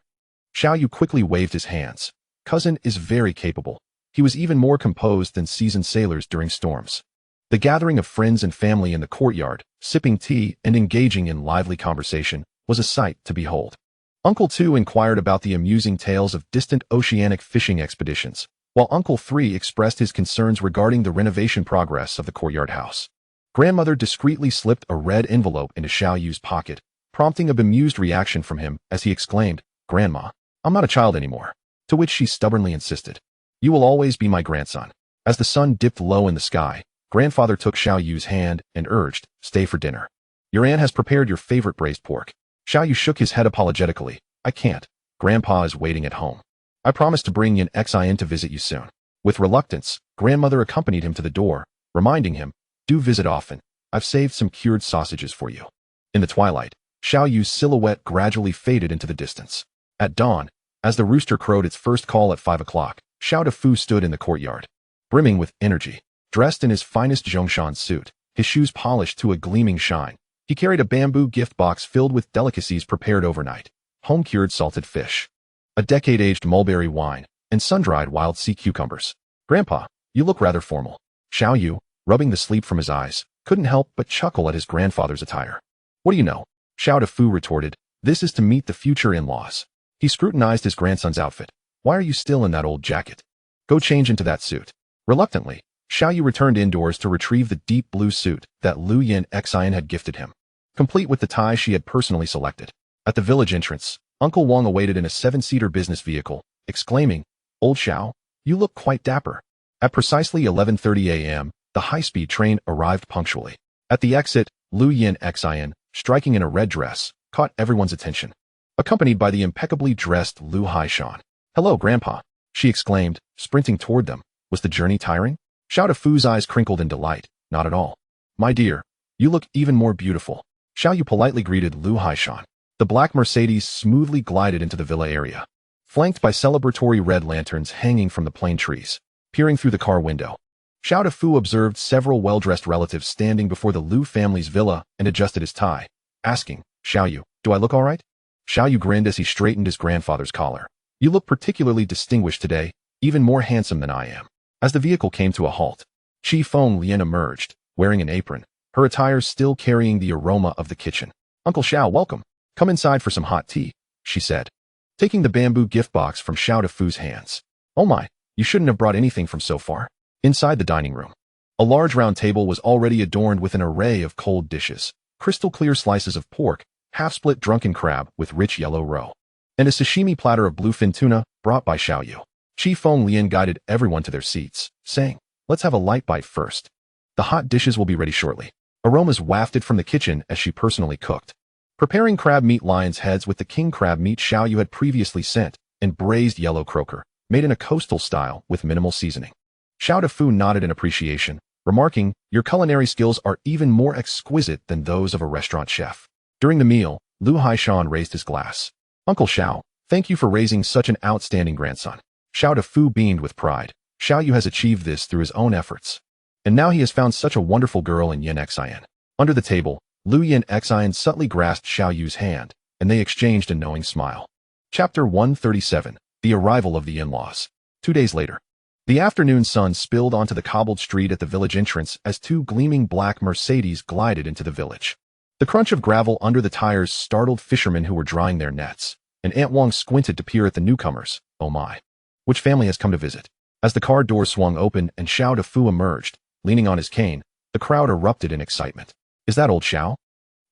Xiao Yu quickly waved his hands. Cousin is very capable. He was even more composed than seasoned sailors during storms. The gathering of friends and family in the courtyard, sipping tea and engaging in lively conversation, was a sight to behold. Uncle 2 inquired about the amusing tales of distant oceanic fishing expeditions, while Uncle 3 expressed his concerns regarding the renovation progress of the courtyard house. Grandmother discreetly slipped a red envelope into Xiao Yu's pocket, prompting a bemused reaction from him as he exclaimed, "Grandma, I'm not a child anymore." To which she stubbornly insisted, "You will always be my grandson." As the sun dipped low in the sky, Grandfather took Xiao Yu's hand and urged, "Stay for dinner. Your aunt has prepared your favorite braised pork." Xiao Yu shook his head apologetically. "I can't. Grandpa is waiting at home. I promised to bring Yin Xin to visit you soon." With reluctance, Grandmother accompanied him to the door, reminding him, "Do visit often. I've saved some cured sausages for you." In the twilight, Xiao Yu's silhouette gradually faded into the distance. At dawn, as the rooster crowed its first call at 5 o'clock, Xiao Fu stood in the courtyard, brimming with energy. Dressed in his finest Zhongshan suit, his shoes polished to a gleaming shine, he carried a bamboo gift box filled with delicacies prepared overnight, home-cured salted fish, a decade-aged mulberry wine, and sun-dried wild sea cucumbers. "Grandpa, you look rather formal." Xiao Yu, rubbing the sleep from his eyes, couldn't help but chuckle at his grandfather's attire. "What do you know?" Xiao Fu retorted, "This is to meet the future in-laws." He scrutinized his grandson's outfit. "Why are you still in that old jacket? Go change into that suit." Reluctantly, Xiao Yu returned indoors to retrieve the deep blue suit that Lu Yin Xian had gifted him, complete with the tie she had personally selected. At the village entrance, Uncle Wang awaited in a 7-seater business vehicle, exclaiming, "Old Xiao, you look quite dapper." At precisely 11:30 a.m., the high-speed train arrived punctually. At the exit, Lu Yin Xian, striking in a red dress, caught everyone's attention, accompanied by the impeccably dressed Lu Haishan. "Hello, Grandpa," she exclaimed, sprinting toward them. Was the journey tiring? Xiao Fu's eyes crinkled in delight. "Not at all. My dear, you look even more beautiful." Xiao Yu politely greeted Lu Haishan. The black Mercedes smoothly glided into the villa area, flanked by celebratory red lanterns hanging from the plane trees. Peering through the car window, Xiao Fu observed several well-dressed relatives standing before the Lu family's villa and adjusted his tie, asking, "Xiao Yu, do I look all right?" Xiao Yu grinned as he straightened his grandfather's collar. "You look particularly distinguished today, even more handsome than I am." As the vehicle came to a halt, Qi Feng Lian emerged, wearing an apron, her attire still carrying the aroma of the kitchen. "Uncle Xiao, welcome. Come inside for some hot tea," she said, taking the bamboo gift box from Xiao Fu's hands. "Oh my, you shouldn't have brought anything from so far." Inside the dining room, a large round table was already adorned with an array of cold dishes, crystal-clear slices of pork, half-split drunken crab with rich yellow roe, and a sashimi platter of bluefin tuna brought by Xiao Yu. Qi Feng Lian guided everyone to their seats, saying, "Let's have a light bite first. The hot dishes will be ready shortly." Aromas wafted from the kitchen as she personally cooked, preparing crab meat lion's heads with the king crab meat Xiao Yu had previously sent, and braised yellow croaker, made in a coastal style with minimal seasoning. Xiao Fu nodded in appreciation, remarking, "Your culinary skills are even more exquisite than those of a restaurant chef." During the meal, Lu Haishan raised his glass. "Uncle Xiao, thank you for raising such an outstanding grandson." Xiao Fu beamed with pride. Xiao Yu has achieved this through his own efforts, and now he has found such a wonderful girl in Yin Xian. Under the table, Lu Yin Xian subtly grasped Xiao Yu's hand, and they exchanged a knowing smile. Chapter 137, The Arrival of the In-Laws. 2 days later, the afternoon sun spilled onto the cobbled street at the village entrance as 2 gleaming black Mercedes glided into the village. The crunch of gravel under the tires startled fishermen who were drying their nets, and Aunt Wang squinted to peer at the newcomers. "Oh my. Which family has come to visit?" As the car door swung open and Xiao Fu emerged, leaning on his cane, the crowd erupted in excitement. "Is that old Xiao?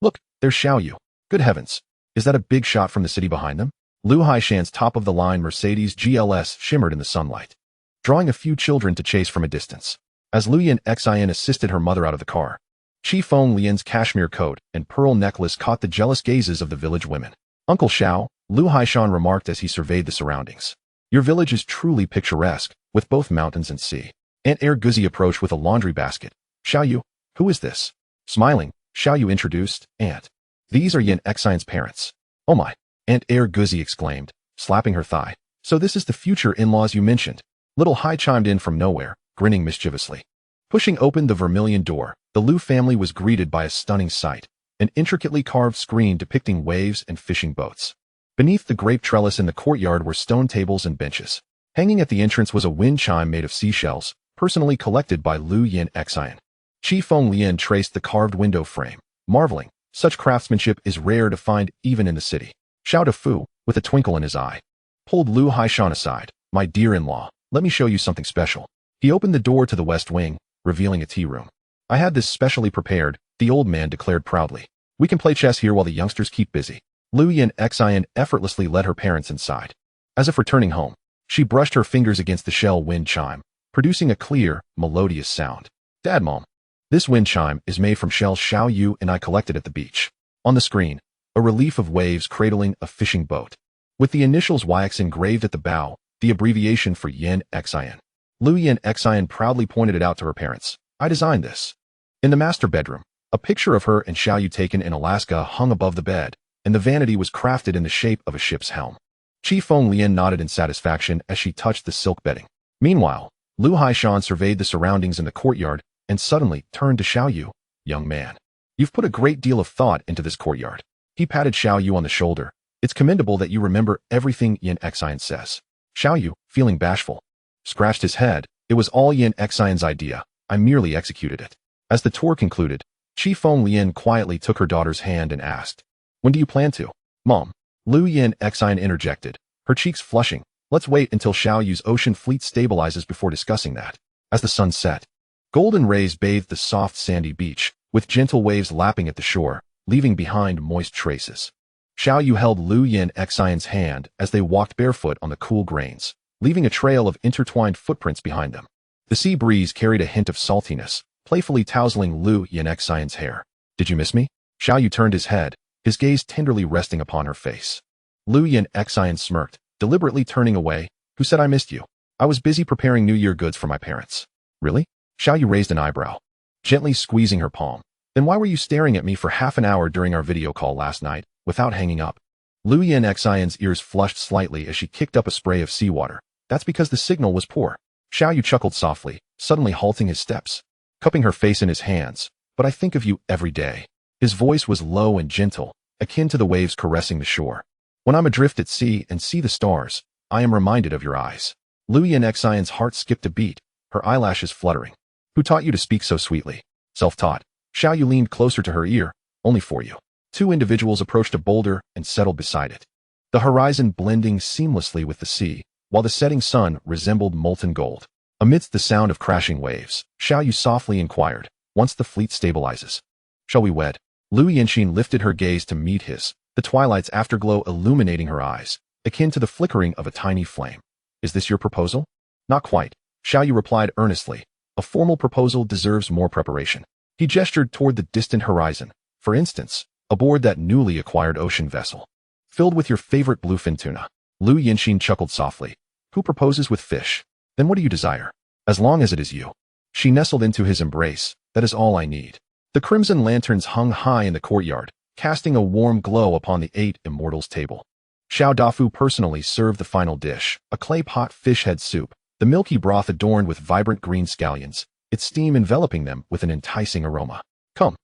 Look, there's Xiao Yu. Good heavens. Is that a big shot from the city behind them?" Lu Haishan's top-of-the-line Mercedes GLS shimmered in the sunlight, drawing a few children to chase from a distance. As Lu Yin Xian assisted her mother out of the car, Qi Feng Lian's cashmere coat and pearl necklace caught the jealous gazes of the village women. "Uncle Xiao," Lu Haishan remarked as he surveyed the surroundings, "your village is truly picturesque, with both mountains and sea." Aunt Guzi approached with a laundry basket. "Xiao Yu, who is this?" Smiling, Xiao Yu introduced, "Aunt. These are Yin Xian's parents." "Oh my," Aunt Guzi exclaimed, slapping her thigh. "So this is the future in-laws you mentioned." Little Hai chimed in from nowhere, grinning mischievously. Pushing open the vermilion door, the Liu family was greeted by a stunning sight, an intricately carved screen depicting waves and fishing boats. Beneath the grape trellis in the courtyard were stone tables and benches. Hanging at the entrance was a wind chime made of seashells, personally collected by Liu Yin Xian. Qi Feng Lian traced the carved window frame, marveling. Such craftsmanship is rare to find even in the city. Xiao Defu, with a twinkle in his eye, pulled Liu Haishan aside. My dear-in-law, let me show you something special. He opened the door to the west wing, revealing a tea room. I had this specially prepared, the old man declared proudly. We can play chess here while the youngsters keep busy. Liu Yin Xian effortlessly led her parents inside. As if returning home, she brushed her fingers against the shell wind chime, producing a clear, melodious sound. Dad, Mom. This wind chime is made from shells Xiao Yu and I collected at the beach. On the screen, a relief of waves cradling a fishing boat. With the initials YX engraved at the bow, the abbreviation for Yin Xian. Liu Yin Xian proudly pointed it out to her parents. I designed this. In the master bedroom, a picture of her and Xiao Yu taken in Alaska hung above the bed, and the vanity was crafted in the shape of a ship's helm. Qi Feng Lian nodded in satisfaction as she touched the silk bedding. Meanwhile, Liu Haishan surveyed the surroundings in the courtyard and suddenly turned to Xiao Yu. Young man, you've put a great deal of thought into this courtyard. He patted Xiao Yu on the shoulder. It's commendable that you remember everything Yin Xian says. Xiao Yu, feeling bashful, scratched his head. It was all Yin Xian's idea. I merely executed it. As the tour concluded, Qi Feng Lian quietly took her daughter's hand and asked, when do you plan to? Mom. Liu Yin Xian interjected, her cheeks flushing. Let's wait until Xiao Yu's ocean fleet stabilizes before discussing that. As the sun set, golden rays bathed the soft sandy beach, with gentle waves lapping at the shore, leaving behind moist traces. Xiao Yu held Liu Yin Xian's hand as they walked barefoot on the cool grains, leaving a trail of intertwined footprints behind them. The sea breeze carried a hint of saltiness, playfully tousling Liu Yin Xian's hair. Did you miss me? Xiao Yu turned his head, his gaze tenderly resting upon her face. Liu Yin Xian smirked, deliberately turning away. Who said I missed you? I was busy preparing New Year goods for my parents. Really? Xiao Yu raised an eyebrow, gently squeezing her palm. Then why were you staring at me for half an hour during our video call last night, without hanging up? Liu Yin Xian's ears flushed slightly as she kicked up a spray of seawater. That's because the signal was poor. Xiao Yu chuckled softly, suddenly halting his steps, cupping her face in his hands. But I think of you every day. His voice was low and gentle, akin to the waves caressing the shore. When I'm adrift at sea and see the stars, I am reminded of your eyes. Liu Yin Xian's heart skipped a beat, her eyelashes fluttering. Who taught you to speak so sweetly? Self-taught. Xiao Yu leaned closer to her ear. Only for you. Two individuals approached a boulder and settled beside it. The horizon blending seamlessly with the sea, while the setting sun resembled molten gold. Amidst the sound of crashing waves, Xiao Yu softly inquired, once the fleet stabilizes, shall we wed? Liu Yinxin lifted her gaze to meet his, the twilight's afterglow illuminating her eyes, akin to the flickering of a tiny flame. Is this your proposal? Not quite. Xiao Yu replied earnestly. A formal proposal deserves more preparation. He gestured toward the distant horizon. For instance, aboard that newly acquired ocean vessel, filled with your favorite bluefin tuna. Liu Yinxin chuckled softly. Who proposes with fish? Then what do you desire? As long as it is you. She nestled into his embrace. That is all I need. The crimson lanterns hung high in the courtyard, casting a warm glow upon the 8 immortals table. Xiao Dafu personally served the final dish, a clay-pot fish head soup, the milky broth adorned with vibrant green scallions, its steam enveloping them with an enticing aroma. Come,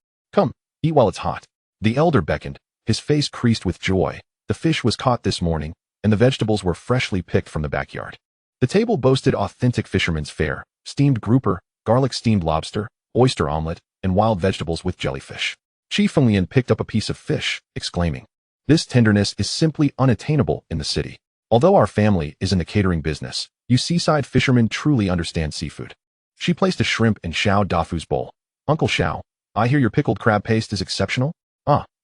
eat while it's hot. The elder beckoned, his face creased with joy. The fish was caught this morning, and the vegetables were freshly picked from the backyard. The table boasted authentic fisherman's fare, steamed grouper, garlic steamed lobster, oyster omelet, and wild vegetables with jellyfish. Qi Fenglian picked up a piece of fish, exclaiming, this tenderness is simply unattainable in the city. Although our family is in the catering business, you seaside fishermen truly understand seafood. She placed a shrimp in Xiao Dafu's bowl. Uncle Xiao, I hear your pickled crab paste is exceptional?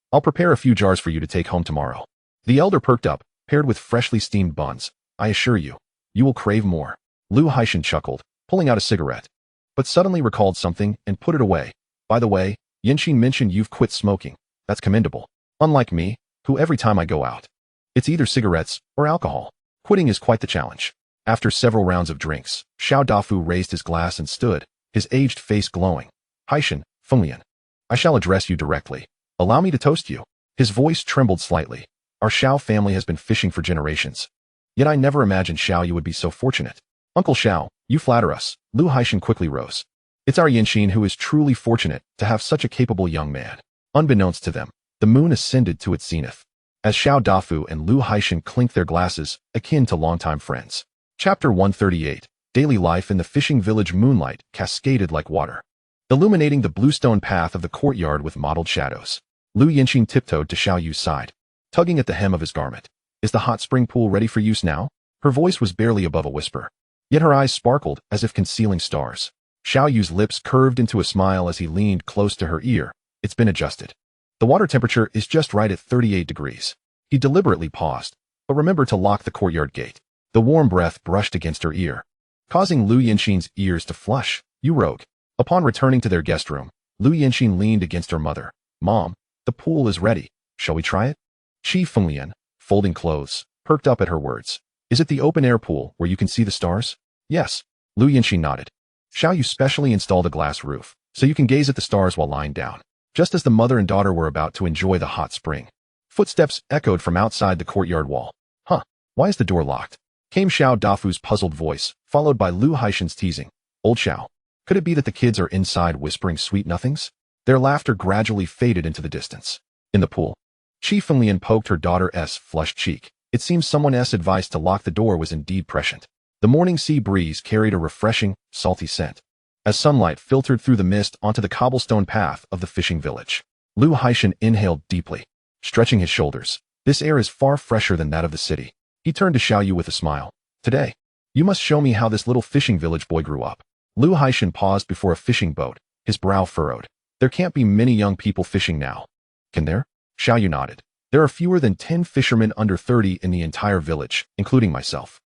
I'll prepare a few jars for you to take home tomorrow. The elder perked up, paired with freshly steamed buns. I assure you, you will crave more. Liu Haishan chuckled, pulling out a cigarette, but suddenly recalled something and put it away. By the way, Yinxin mentioned you've quit smoking. That's commendable. Unlike me, who every time I go out, it's either cigarettes or alcohol. Quitting is quite the challenge. After several rounds of drinks, Xiao Dafu raised his glass and stood, his aged face glowing. Haishan, Fenglian, I shall address you directly. Allow me to toast you. His voice trembled slightly. Our Xiao family has been fishing for generations. Yet I never imagined Xiao Yu would be so fortunate. Uncle Xiao, you flatter us. Liu Haishan quickly rose. It's our Yinxin who is truly fortunate to have such a capable young man. Unbeknownst to them, the moon ascended to its zenith, as Xiao Dafu and Lu Haishan clinked their glasses, akin to longtime friends. Chapter 138. Daily life in the fishing village. Moonlight cascaded like water, illuminating the bluestone path of the courtyard with mottled shadows. Lu Yinxin tiptoed to Xiao Yu's side, tugging at the hem of his garment. Is the hot spring pool ready for use now? Her voice was barely above a whisper, yet her eyes sparkled as if concealing stars. Xiao Yu's lips curved into a smile as he leaned close to her ear. It's been adjusted. The water temperature is just right at 38 degrees. He deliberately paused, but remembered to lock the courtyard gate. The warm breath brushed against her ear, causing Lu Yinxin's ears to flush. You rogue. Upon returning to their guest room, Lu Yinxin leaned against her mother. Mom, the pool is ready. Shall we try it? Qi Fenglian, folding clothes, perked up at her words. Is it the open-air pool where you can see the stars? Yes. Lu Yinxin nodded. Xiao Yu specially installed a glass roof, so you can gaze at the stars while lying down. Just as the mother and daughter were about to enjoy the hot spring, footsteps echoed from outside the courtyard wall. Huh, why is the door locked? Came Xiao Dafu's puzzled voice, followed by Lu Haishan's teasing. Old Xiao, could it be that the kids are inside whispering sweet nothings? Their laughter gradually faded into the distance. In the pool, Qi Fenglian poked her daughter's flushed cheek. It seems someone's advice to lock the door was indeed prescient. The morning sea breeze carried a refreshing, salty scent, as sunlight filtered through the mist onto the cobblestone path of the fishing village. Lu Haishan inhaled deeply, stretching his shoulders. This air is far fresher than that of the city. He turned to Xiao Yu with a smile. Today, you must show me how this little fishing village boy grew up. Lu Haishan paused before a fishing boat, his brow furrowed. There can't be many young people fishing now. Can there? Xiao Yu nodded. There are fewer than 10 fishermen under 30 in the entire village, including myself.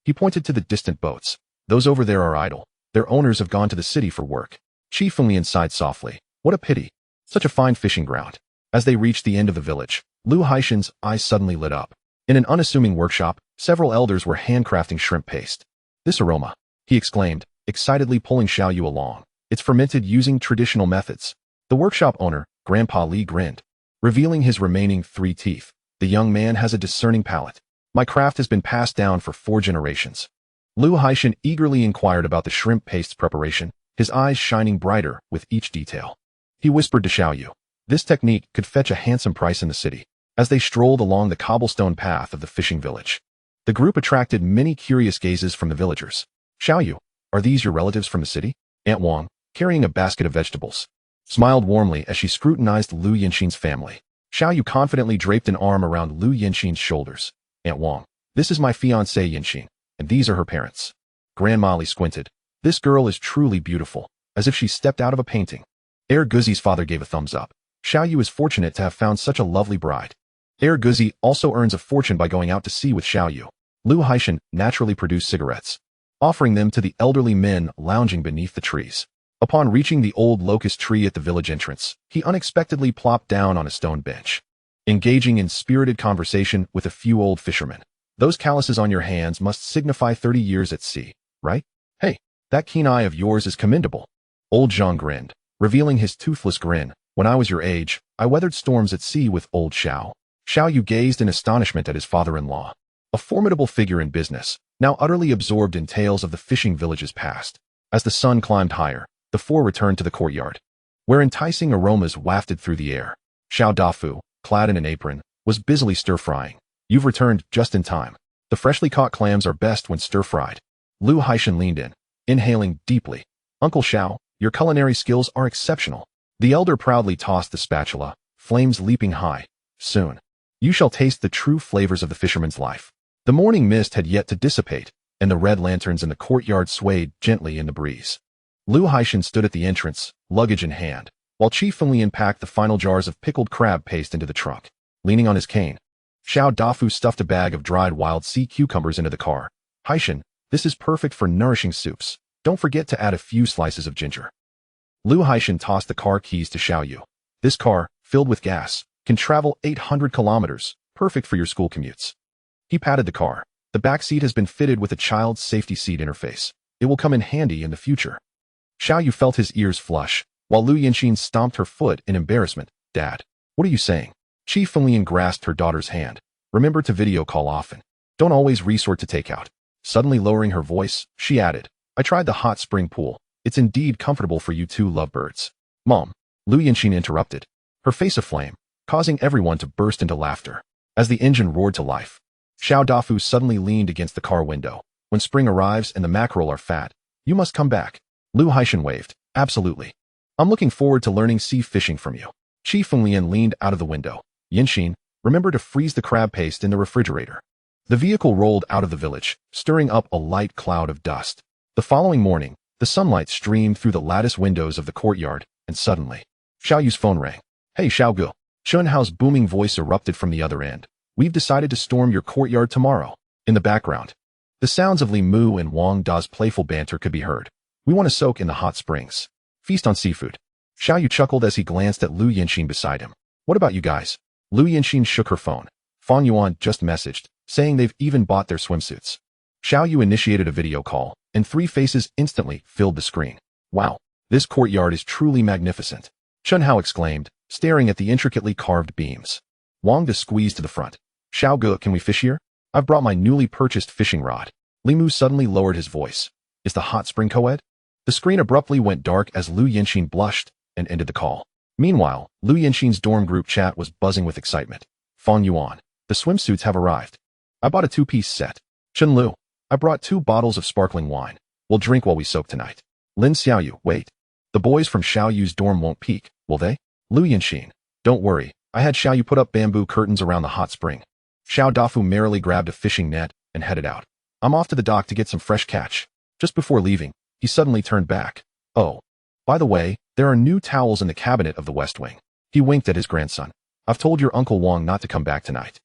He pointed to the distant boats. Those over there are idle. Their owners have gone to the city for work. Qi Fenglian sighed softly. What a pity. Such a fine fishing ground. As they reached the end of the village, Lu Haishan's eyes suddenly lit up. In an unassuming workshop, several elders were handcrafting shrimp paste. This aroma, he exclaimed, excitedly pulling Xiao Yu along. It's fermented using traditional methods. The workshop owner, Grandpa Li, grinned, revealing his remaining 3 teeth. The young man has a discerning palate. My craft has been passed down for 4 generations. Lu Haishan eagerly inquired about the shrimp paste's preparation, his eyes shining brighter with each detail. He whispered to Xiao Yu, this technique could fetch a handsome price in the city. As they strolled along the cobblestone path of the fishing village, the group attracted many curious gazes from the villagers. Xiao Yu, are these your relatives from the city? Aunt Wang, carrying a basket of vegetables, smiled warmly as she scrutinized Lu Yinxin's family. Xiao Yu confidently draped an arm around Lu Yinxin's shoulders. Aunt Wang, this is my fiancée Yinxin, and these are her parents. Grandma Li squinted. This girl is truly beautiful, as if she stepped out of a painting. Guzi's father gave a thumbs up. Xiao Yu is fortunate to have found such a lovely bride. Guzi also earns a fortune by going out to sea with Xiao Yu. Lu Haishan naturally produced cigarettes, offering them to the elderly men lounging beneath the trees. Upon reaching the old locust tree at the village entrance, he unexpectedly plopped down on a stone bench, engaging in spirited conversation with a few old fishermen. Those calluses on your hands must signify 30 years at sea, right? Hey, that keen eye of yours is commendable. Old Zhang grinned, revealing his toothless grin. When I was your age, I weathered storms at sea with old Xiao. Xiao Yu gazed in astonishment at his father-in-law, a formidable figure in business, now utterly absorbed in tales of the fishing village's past. As the sun climbed higher, the 4 returned to the courtyard, where enticing aromas wafted through the air. Xiao Dafu, clad in an apron, was busily stir-frying. You've returned just in time. The freshly caught clams are best when stir-fried. Lu Haishan leaned in, inhaling deeply. Uncle Xiao, your culinary skills are exceptional. The elder proudly tossed the spatula, flames leaping high. Soon, you shall taste the true flavors of the fisherman's life. The morning mist had yet to dissipate, and the red lanterns in the courtyard swayed gently in the breeze. Lu Haishan stood at the entrance, luggage in hand, while Qi Fenglian packed the final jars of pickled crab paste into the trunk. Leaning on his cane, Xiao Dafu stuffed a bag of dried wild sea cucumbers into the car. Haishan, this is perfect for nourishing soups. Don't forget to add a few slices of ginger. Lu Haishan tossed the car keys to Xiao Yu. This car, filled with gas, can travel 800 kilometers, perfect for your school commutes. He patted the car. The back seat has been fitted with a child's safety seat interface. It will come in handy in the future. Xiao Yu felt his ears flush, while Lu Yinxin stomped her foot in embarrassment. Dad, what are you saying? Qi Fenglian grasped her daughter's hand. Remember to video call often. Don't always resort to takeout. Suddenly lowering her voice, she added, I tried the hot spring pool. It's indeed comfortable for you two lovebirds. Mom, Lu Yinxin interrupted, her face aflame, causing everyone to burst into laughter. As the engine roared to life, Xiao Dafu suddenly leaned against the car window. When spring arrives and the mackerel are fat, you must come back. Lu Haishan waved. Absolutely. I'm looking forward to learning sea fishing from you. Qi Fenglian leaned out of the window. Yinxin, remember to freeze the crab paste in the refrigerator. The vehicle rolled out of the village, stirring up a light cloud of dust. The following morning, the sunlight streamed through the lattice windows of the courtyard, and suddenly, Xiao Yu's phone rang. Hey Xiaogu. Chun Hao's booming voice erupted from the other end. We've decided to storm your courtyard tomorrow. In the background, the sounds of Li Mu and Wang Da's playful banter could be heard. We want to soak in the hot springs. Feast on seafood. Xiao Yu chuckled as he glanced at Lu Yinxin beside him. What about you guys? Lu Yinxin shook her phone. Fang Yuan just messaged, saying they've even bought their swimsuits. Xiao Yu initiated a video call, and three faces instantly filled the screen. Wow, this courtyard is truly magnificent. Chun Hao exclaimed, staring at the intricately carved beams. Wang Da squeezed to the front. Xiao Gu, can we fish here? I've brought my newly purchased fishing rod. Li Mu suddenly lowered his voice. Is the hot spring co-ed? The screen abruptly went dark as Lu Yinxin blushed and ended the call. Meanwhile, Lu Yinxin's dorm group chat was buzzing with excitement. Fang Yuan, the swimsuits have arrived. I bought a two-piece set. Chen Lu, I brought 2 bottles of sparkling wine. We'll drink while we soak tonight. Lin Xiaoyu, wait. The boys from Xiaoyu's dorm won't peek, will they? Lu Yinxin, don't worry. I had Xiaoyu put up bamboo curtains around the hot spring. Xiao Dafu merrily grabbed a fishing net and headed out. I'm off to the dock to get some fresh catch. Just before leaving, he suddenly turned back. Oh, by the way, there are new towels in the cabinet of the West Wing. He winked at his grandson. I've told your Uncle Wang not to come back tonight.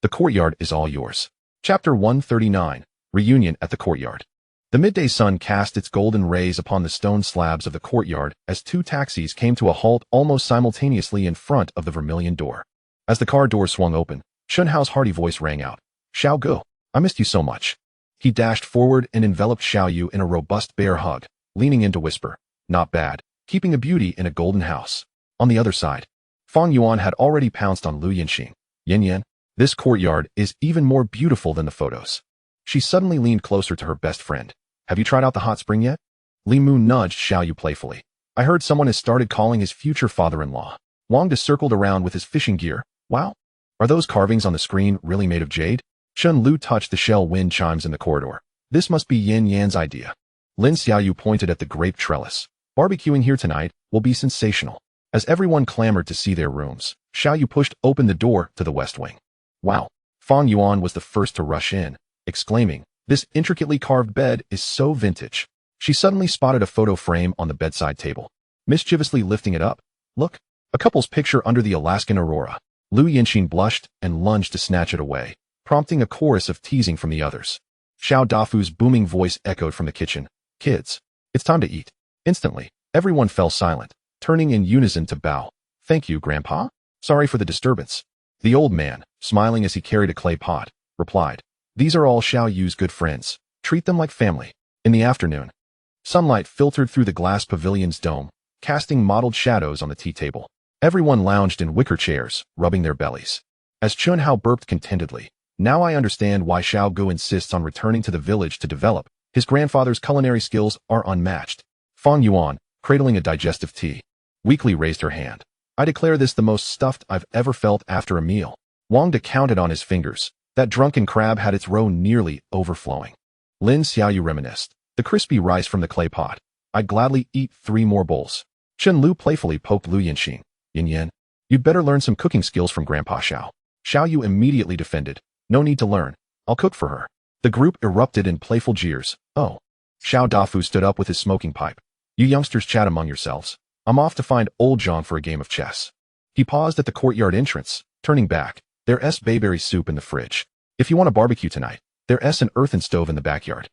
The courtyard is all yours. Chapter 139, Reunion at the Courtyard. The midday sun cast its golden rays upon the stone slabs of the courtyard as 2 taxis came to a halt almost simultaneously in front of the vermilion door. As the car door swung open, Chun Hao's hearty voice rang out. Xiao Gu, I missed you so much. He dashed forward and enveloped Xiao Yu in a robust bear hug, leaning in to whisper, not bad, keeping a beauty in a golden house. On the other side, Fang Yuan had already pounced on Lu Yinxin. Yin Yan, this courtyard is even more beautiful than the photos. She suddenly leaned closer to her best friend. Have you tried out the hot spring yet? Li Mu nudged Xiao Yu playfully. I heard someone has started calling his future father-in-law. Wang Da circled around with his fishing gear. Wow. Are those carvings on the screen really made of jade? Chun Lu touched the shell wind chimes in the corridor. This must be Yin Yan's idea. Lin Xiaoyu pointed at the grape trellis. Barbecuing here tonight will be sensational. As everyone clamored to see their rooms, Xiao Yu pushed open the door to the West Wing. Wow. Fang Yuan was the first to rush in, exclaiming, this intricately carved bed is so vintage. She suddenly spotted a photo frame on the bedside table. Mischievously lifting it up, look, a couple's picture under the Alaskan aurora. Lu Yinxin blushed and lunged to snatch it away, prompting a chorus of teasing from the others. Xiao Dafu's booming voice echoed from the kitchen. Kids, it's time to eat. Instantly, everyone fell silent, turning in unison to bow. Thank you, Grandpa. Sorry for the disturbance. The old man, smiling as he carried a clay pot, replied, these are all Xiao Yu's good friends. Treat them like family. In the afternoon, sunlight filtered through the glass pavilion's dome, casting mottled shadows on the tea table. Everyone lounged in wicker chairs, rubbing their bellies. As Chun Hao burped contentedly, now I understand why Xiao Gu insists on returning to the village to develop. His grandfather's culinary skills are unmatched. Fang Yuan, cradling a digestive tea, weakly raised her hand. I declare this the most stuffed I've ever felt after a meal. Wang Da counted on his fingers. That drunken crab had its roe nearly overflowing. Lin Xiaoyu reminisced. The crispy rice from the clay pot. I'd gladly eat 3 more bowls. Chen Lu playfully poked Lu Yinxin. Yin Yan, you'd better learn some cooking skills from Grandpa Xiao. Xiao Yu immediately defended. No need to learn. I'll cook for her. The group erupted in playful jeers. Oh. Xiao Dafu stood up with his smoking pipe. You youngsters chat among yourselves. I'm off to find old John for a game of chess. He paused at the courtyard entrance, turning back. There's bayberry soup in the fridge. If you want a barbecue tonight, there's an earthen stove in the backyard.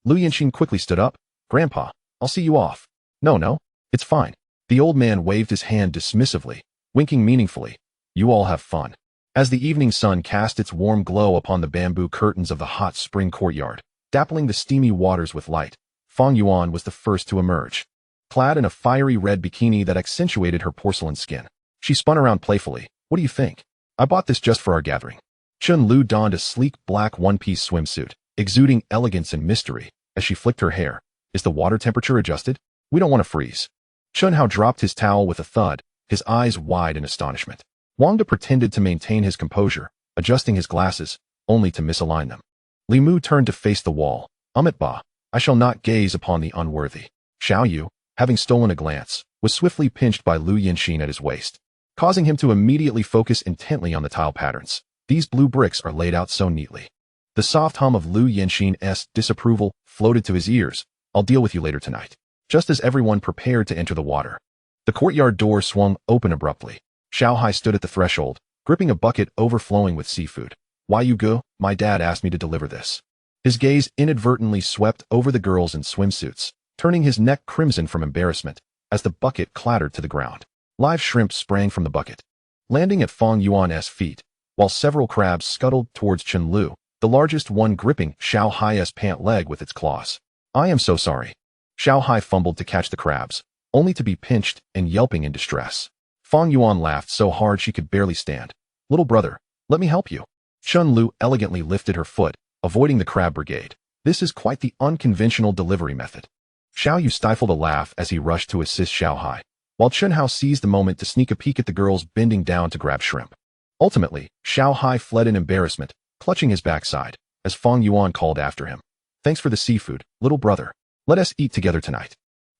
Lu Yinxin quickly stood up. Grandpa, I'll see you off. No, it's fine. The old man waved his hand dismissively, winking meaningfully. You all have fun. As the evening sun cast its warm glow upon the bamboo curtains of the hot spring courtyard, dappling the steamy waters with light, Fang Yuan was the first to emerge. Clad in a fiery red bikini that accentuated her porcelain skin, she spun around playfully. What do you think? I bought this just for our gathering. Chun Lu donned a sleek black one-piece swimsuit, exuding elegance and mystery, as she flicked her hair. Is the water temperature adjusted? We don't want to freeze. Chunhao dropped his towel with a thud, his eyes wide in astonishment. Wangda pretended to maintain his composure, adjusting his glasses, only to misalign them. Li Mu turned to face the wall. Ba, I shall not gaze upon the unworthy. Xiao Yu, having stolen a glance, was swiftly pinched by Lu Yinxin at his waist, causing him to immediately focus intently on the tile patterns. These blue bricks are laid out so neatly. The soft hum of Lu Yinxin's disapproval floated to his ears. I'll deal with you later tonight. Just as everyone prepared to enter the water, the courtyard door swung open abruptly. Xiao Hai stood at the threshold, gripping a bucket overflowing with seafood. Why you go? My dad asked me to deliver this. His gaze inadvertently swept over the girls in swimsuits, turning his neck crimson from embarrassment as the bucket clattered to the ground. Live shrimp sprang from the bucket, landing at Fong Yuan's feet, while several crabs scuttled towards Chen Lu, the largest one gripping Xiao Hai's pant leg with its claws. I am so sorry. Xiao Hai fumbled to catch the crabs, only to be pinched and yelping in distress. Fong Yuan laughed so hard she could barely stand. Little brother, let me help you. Chen Lu elegantly lifted her foot, avoiding the crab brigade. This is quite the unconventional delivery method. Xiao Yu stifled a laugh as he rushed to assist Xiao Hai, while Chunhao seized the moment to sneak a peek at the girls bending down to grab shrimp. Ultimately, Xiao Hai fled in embarrassment, clutching his backside, as Fong Yuan called after him. Thanks for the seafood, little brother. Let us eat together tonight.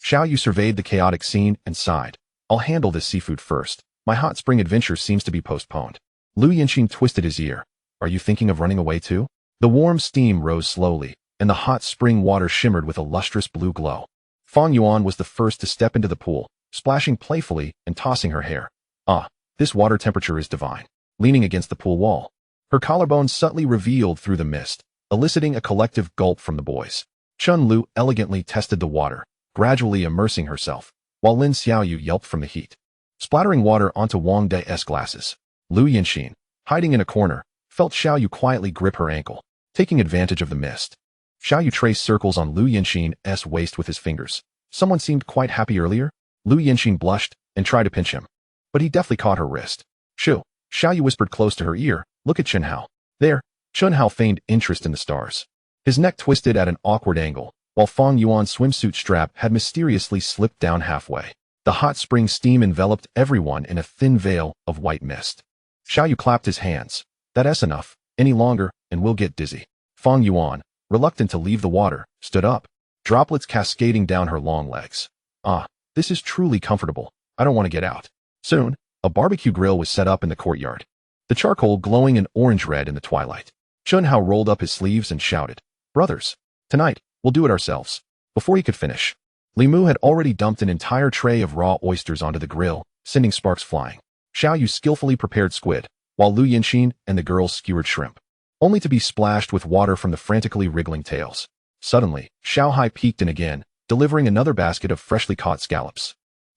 Xiao Yu surveyed the chaotic scene and sighed. I'll handle this seafood first. My hot spring adventure seems to be postponed. Lu Yinxin twisted his ear. Are you thinking of running away too? The warm steam rose slowly, and the hot spring water shimmered with a lustrous blue glow. Fong Yuan was the first to step into the pool, splashing playfully and tossing her hair. Ah, this water temperature is divine. Leaning against the pool wall, her collarbone subtly revealed through the mist, eliciting a collective gulp from the boys. Chun Lu elegantly tested the water, gradually immersing herself, while Lin Xiaoyu yelped from the heat, splattering water onto Wang Dai's glasses. Lu Yinxin, hiding in a corner, felt Xiaoyu quietly grip her ankle, taking advantage of the mist. Xiaoyu traced circles on Lu Yinxin's waist with his fingers. Someone seemed quite happy earlier. Lu Yinxin blushed and tried to pinch him, but he deftly caught her wrist. Shoo, Xiaoyu whispered close to her ear. Look at Chunhao. There. Chunhao feigned interest in the stars. His neck twisted at an awkward angle, while Fong Yuan's swimsuit strap had mysteriously slipped down halfway. The hot spring steam enveloped everyone in a thin veil of white mist. Xiaoyu clapped his hands. That's enough. Any longer, and we'll get dizzy. Fong Yuan, reluctant to leave the water, stood up, droplets cascading down her long legs. Ah, this is truly comfortable. I don't want to get out. Soon, a barbecue grill was set up in the courtyard, the charcoal glowing an orange-red in the twilight. Chunhao rolled up his sleeves and shouted, Brothers, tonight, we'll do it ourselves. Before he could finish, Li Mu had already dumped an entire tray of raw oysters onto the grill, sending sparks flying. Xiao Yu skillfully prepared squid, while Lu Yinxin and the girls skewered shrimp, only to be splashed with water from the frantically wriggling tails. Suddenly, Xiao Hai peeked in again, delivering another basket of freshly caught scallops.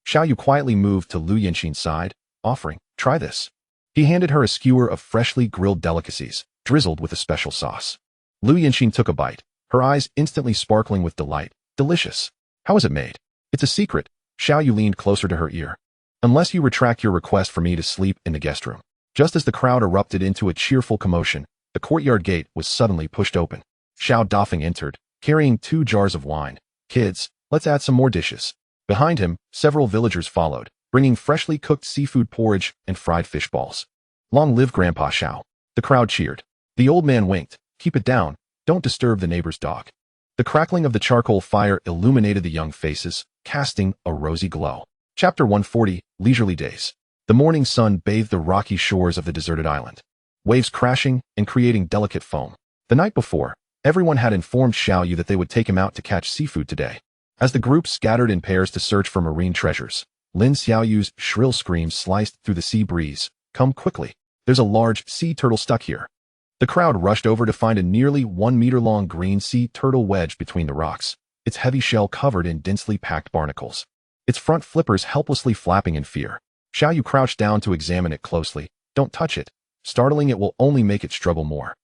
Xiao Yu quietly moved to Lu Yinxin's side, offering, try this. He handed her a skewer of freshly grilled delicacies, drizzled with a special sauce. Lu Yinxin took a bite, her eyes instantly sparkling with delight. Delicious. How is it made? It's a secret. Xiao Yu leaned closer to her ear. Unless you retract your request for me to sleep in the guest room. Just as the crowd erupted into a cheerful commotion, the courtyard gate was suddenly pushed open. Xiao Dafeng entered, carrying 2 jars of wine. Kids, let's add some more dishes. Behind him, several villagers followed, bringing freshly cooked seafood porridge and fried fish balls. Long live Grandpa Xiao. The crowd cheered. The old man winked. Keep it down. Don't disturb the neighbor's dog. The crackling of the charcoal fire illuminated the young faces, casting a rosy glow. Chapter 140, Leisurely Days. The morning sun bathed the rocky shores of the deserted island, waves crashing and creating delicate foam. The night before, everyone had informed Xiao Yu that they would take him out to catch seafood today. As the group scattered in pairs to search for marine treasures, Lin Xiaoyu's shrill screams sliced through the sea breeze. Come quickly. There's a large sea turtle stuck here. The crowd rushed over to find a nearly 1-meter-long green sea turtle wedged between the rocks, its heavy shell covered in densely packed barnacles, its front flippers helplessly flapping in fear. Xiao Yu crouched down to examine it closely. Don't touch it. Startling it will only make it struggle more.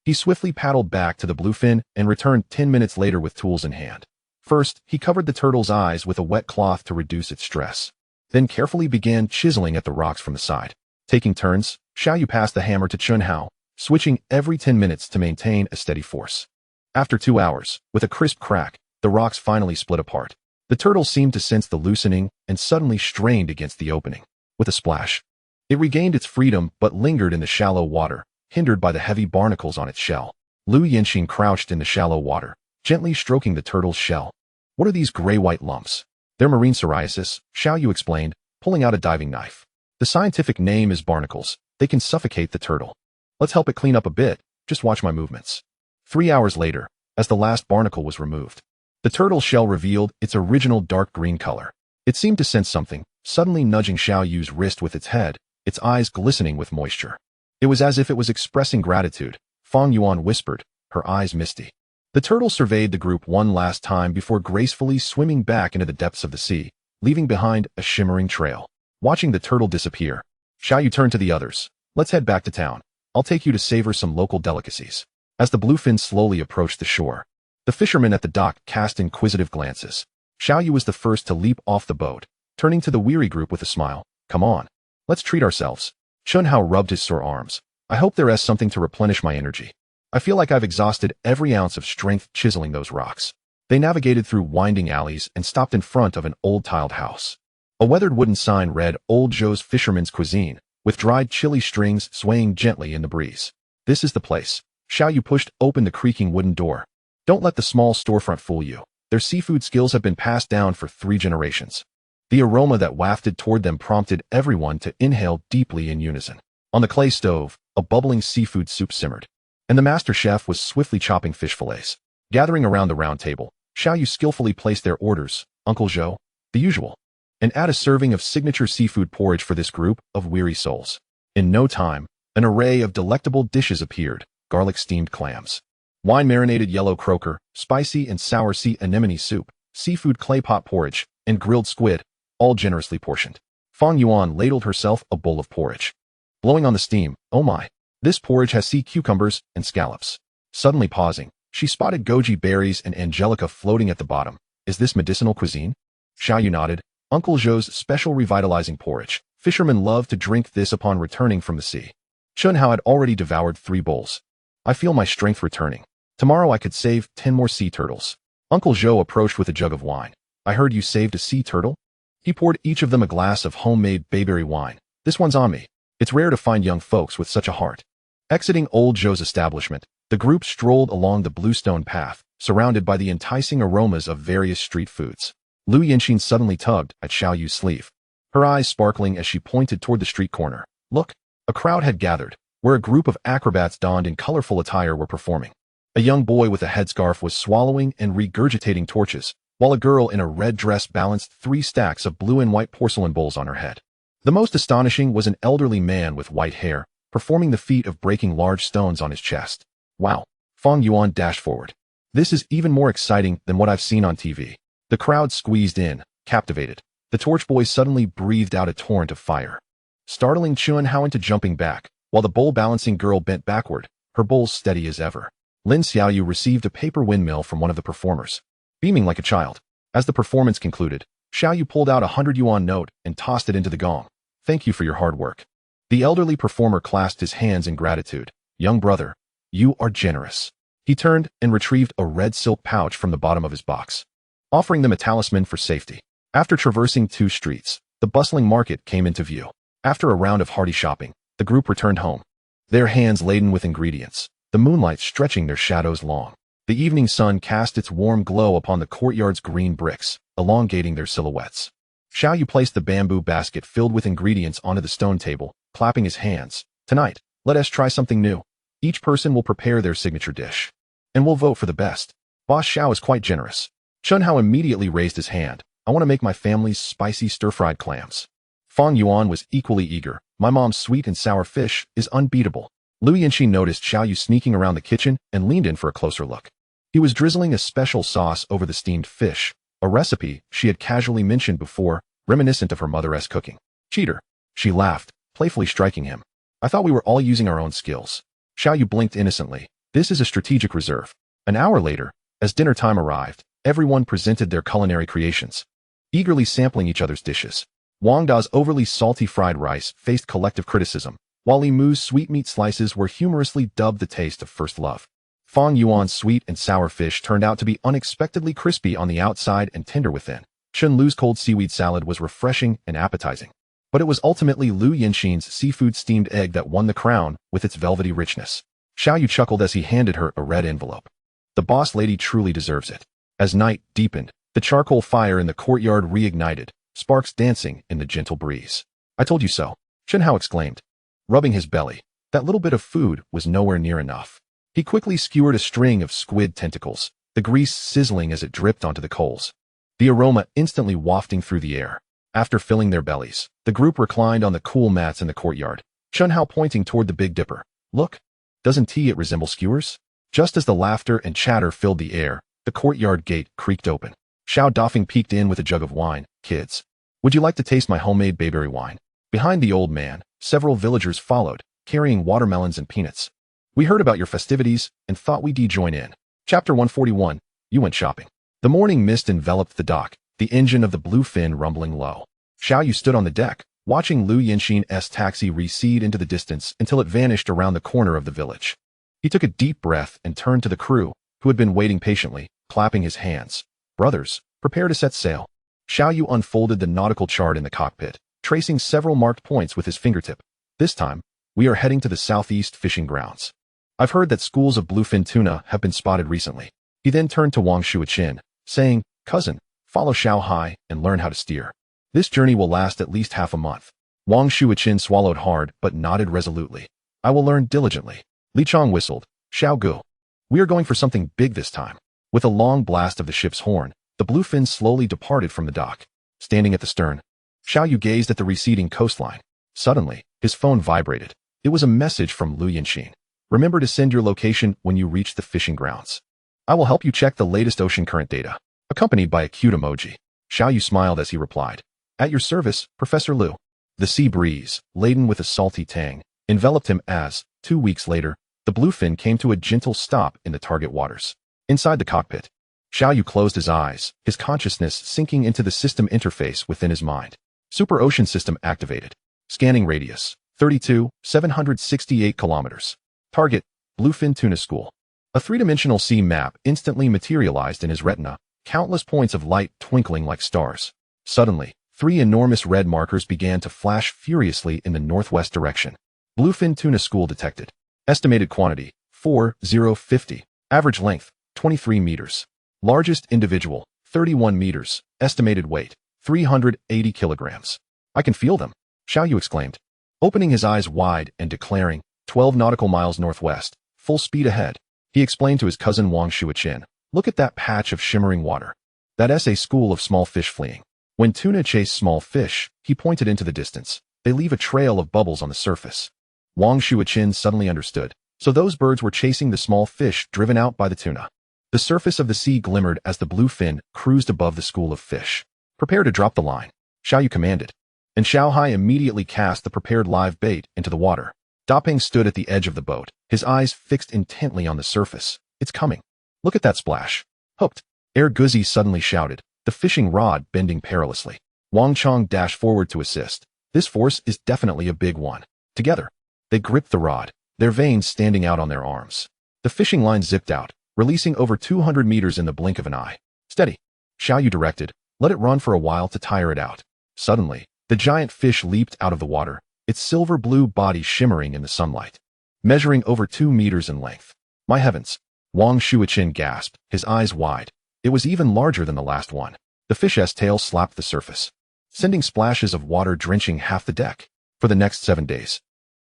He swiftly paddled back to the bluefin and returned 10 minutes later with tools in hand. First, he covered the turtle's eyes with a wet cloth to reduce its stress, then carefully began chiseling at the rocks from the side. Taking turns, Xiao Yu passed the hammer to Chunhao, switching every 10 minutes to maintain a steady force. After 2 hours, with a crisp crack, the rocks finally split apart. The turtle seemed to sense the loosening and suddenly strained against the opening. With a splash, it regained its freedom but lingered in the shallow water, hindered by the heavy barnacles on its shell. Lu Yinxin crouched in the shallow water, gently stroking the turtle's shell. What are these gray-white lumps? They're marine psoriasis, Xiao Yu explained, pulling out a diving knife. The scientific name is barnacles. They can suffocate the turtle. Let's help it clean up a bit. Just watch my movements. 3 hours later, as the last barnacle was removed, the turtle's shell revealed its original dark green color. It seemed to sense something, suddenly nudging Xiao Yu's wrist with its head, its eyes glistening with moisture. It was as if it was expressing gratitude. Fang Yuan whispered, her eyes misty. The turtle surveyed the group one last time before gracefully swimming back into the depths of the sea, leaving behind a shimmering trail. Watching the turtle disappear, Xiao Yu turned to the others. Let's head back to town. I'll take you to savor some local delicacies. As the bluefin slowly approached the shore, the fishermen at the dock cast inquisitive glances. Xiao Yu was the first to leap off the boat, turning to the weary group with a smile. Come on, let's treat ourselves. Chun Hao rubbed his sore arms. I hope there is something to replenish my energy. I feel like I've exhausted every ounce of strength chiseling those rocks. They navigated through winding alleys and stopped in front of an old tiled house. A weathered wooden sign read Old Joe's Fisherman's Cuisine, with dried chili strings swaying gently in the breeze. This is the place. Xiao Yu pushed open the creaking wooden door. Don't let the small storefront fool you. Their seafood skills have been passed down for 3 generations. The aroma that wafted toward them prompted everyone to inhale deeply in unison. On the clay stove, a bubbling seafood soup simmered, and the master chef was swiftly chopping fish fillets. Gathering around the round table, Xiao Yu skillfully placed their orders, Uncle Zhou, the usual, and add a serving of signature seafood porridge for this group of weary souls. In no time, an array of delectable dishes appeared, garlic-steamed clams, wine-marinated yellow croaker, spicy and sour sea anemone soup, seafood clay pot porridge, and grilled squid, all generously portioned. Fang Yuan ladled herself a bowl of porridge. Blowing on the steam, oh my, this porridge has sea cucumbers and scallops. Suddenly pausing, she spotted goji berries and angelica floating at the bottom. Is this medicinal cuisine? Xiao Yu nodded. Uncle Zhou's special revitalizing porridge. Fishermen love to drink this upon returning from the sea. Chun Hao had already devoured 3 bowls. I feel my strength returning. Tomorrow I could save 10 more sea turtles. Uncle Zhou approached with a jug of wine. I heard you saved a sea turtle? He poured each of them a glass of homemade bayberry wine. This one's on me. It's rare to find young folks with such a heart. Exiting Old Zhou's establishment, the group strolled along the bluestone path, surrounded by the enticing aromas of various street foods. Lu Yinxin suddenly tugged at Xiao Yu's sleeve, her eyes sparkling as she pointed toward the street corner. Look, a crowd had gathered, where a group of acrobats donned in colorful attire were performing. A young boy with a headscarf was swallowing and regurgitating torches, while a girl in a red dress balanced 3 stacks of blue and white porcelain bowls on her head. The most astonishing was an elderly man with white hair, performing the feat of breaking large stones on his chest. Wow! Fang Yuan dashed forward. This is even more exciting than what I've seen on TV. The crowd squeezed in, captivated. The torch boy suddenly breathed out a torrent of fire, startling Chun Hao into jumping back, while the bowl-balancing girl bent backward, her bowls steady as ever. Lin Xiaoyu received a paper windmill from one of the performers, beaming like a child. As the performance concluded, Xiaoyu pulled out a 100 yuan note and tossed it into the gong. Thank you for your hard work. The elderly performer clasped his hands in gratitude. Young brother, you are generous. He turned and retrieved a red silk pouch from the bottom of his box, offering them a talisman for safety. After traversing 2 streets, the bustling market came into view. After a round of hearty shopping, the group returned home, their hands laden with ingredients, the moonlight stretching their shadows long. The evening sun cast its warm glow upon the courtyard's green bricks, elongating their silhouettes. Xiao Yu placed the bamboo basket filled with ingredients onto the stone table, clapping his hands. Tonight, let us try something new. Each person will prepare their signature dish, and we'll vote for the best. Boss Xiao is quite generous. Chun Hao immediately raised his hand. I want to make my family's spicy stir-fried clams. Fang Yuan was equally eager. My mom's sweet and sour fish is unbeatable. Lu Yinxi noticed Xiao Yu sneaking around the kitchen and leaned in for a closer look. He was drizzling a special sauce over the steamed fish, a recipe she had casually mentioned before, reminiscent of her mother-esque cooking. Cheater. She laughed, playfully striking him. I thought we were all using our own skills. Xiao Yu blinked innocently. This is a strategic reserve. An hour later, as dinner time arrived, everyone presented their culinary creations, eagerly sampling each other's dishes. Wang Da's overly salty fried rice faced collective criticism, while Li Mu's sweetmeat slices were humorously dubbed the taste of first love. Fang Yuan's sweet and sour fish turned out to be unexpectedly crispy on the outside and tender within. Chen Lu's cold seaweed salad was refreshing and appetizing. But it was ultimately Lu Yinxin's seafood steamed egg that won the crown with its velvety richness. Xiao Yu chuckled as he handed her a red envelope. The boss lady truly deserves it. As night deepened, the charcoal fire in the courtyard reignited, sparks dancing in the gentle breeze. I told you so, Chen Hao exclaimed, rubbing his belly. That little bit of food was nowhere near enough. He quickly skewered a string of squid tentacles, the grease sizzling as it dripped onto the coals, the aroma instantly wafting through the air. After filling their bellies, the group reclined on the cool mats in the courtyard, Chen Hao pointing toward the Big Dipper. Look, doesn't it resemble skewers? Just as the laughter and chatter filled the air, the courtyard gate creaked open. Xiao Dafeng peeked in with a jug of wine. Kids, would you like to taste my homemade bayberry wine? Behind the old man, several villagers followed, carrying watermelons and peanuts. We heard about your festivities and thought we'd join in. Chapter 141, You went shopping. The morning mist enveloped the dock, the engine of the Bluefin rumbling low. Xiao Yu stood on the deck, watching Lu Yinxin's taxi recede into the distance until it vanished around the corner of the village. He took a deep breath and turned to the crew, who had been waiting patiently, clapping his hands. Brothers, prepare to set sail. Xiao Yu unfolded the nautical chart in the cockpit, tracing several marked points with his fingertip. This time, we are heading to the southeast fishing grounds. I've heard that schools of bluefin tuna have been spotted recently. He then turned to Wang Shuichin, saying, Cousin, follow Xiao Hai and learn how to steer. This journey will last at least half a month. Wang Shuichin swallowed hard but nodded resolutely. I will learn diligently. Li Chong whistled. Xiao Gu. We are going for something big this time. With a long blast of the ship's horn, the bluefin slowly departed from the dock. Standing at the stern, Xiao Yu gazed at the receding coastline. Suddenly, his phone vibrated. It was a message from Lu Yinxin. Remember to send your location when you reach the fishing grounds. I will help you check the latest ocean current data. Accompanied by a cute emoji. Xiao Yu smiled as he replied. At your service, Professor Lu. The sea breeze, laden with a salty tang, enveloped him as, 2 weeks later, the bluefin came to a gentle stop in the target waters. Inside the cockpit, Xiao Yu closed his eyes, his consciousness sinking into the system interface within his mind. Super Ocean System activated. Scanning radius, 32,768 kilometers. Target, Bluefin Tuna School. A three-dimensional sea map instantly materialized in his retina, countless points of light twinkling like stars. Suddenly, 3 enormous red markers began to flash furiously in the northwest direction. Bluefin Tuna School detected. Estimated quantity, 4050. Average length, 23 meters. Largest individual, 31 meters. Estimated weight, 380 kilograms. I can feel them, Xiao Yu exclaimed, opening his eyes wide and declaring, 12 nautical miles northwest, full speed ahead. He explained to his cousin Wang Shuichin, look at that patch of shimmering water. That's a school of small fish fleeing. When tuna chase small fish, he pointed into the distance. They leave a trail of bubbles on the surface. Wang Shuichin suddenly understood. So those birds were chasing the small fish driven out by the tuna. The surface of the sea glimmered as the bluefin cruised above the school of fish. Prepare to drop the line, Xiao Yu commanded. And Xiao Hai immediately cast the prepared live bait into the water. Dapeng stood at the edge of the boat, his eyes fixed intently on the surface. It's coming. Look at that splash. Hooked. Air Guzi suddenly shouted, the fishing rod bending perilously. Wang Chong dashed forward to assist. This force is definitely a big one. Together, they gripped the rod, their veins standing out on their arms. The fishing line zipped out, releasing over 200 meters in the blink of an eye. Steady, Xiao Yu directed. Let it run for a while to tire it out. Suddenly, the giant fish leaped out of the water, its silver-blue body shimmering in the sunlight, measuring over 2 meters in length. My heavens! Wang Shuichin gasped, his eyes wide. It was even larger than the last one. The fish's tail slapped the surface, sending splashes of water drenching half the deck. For the next 7 days,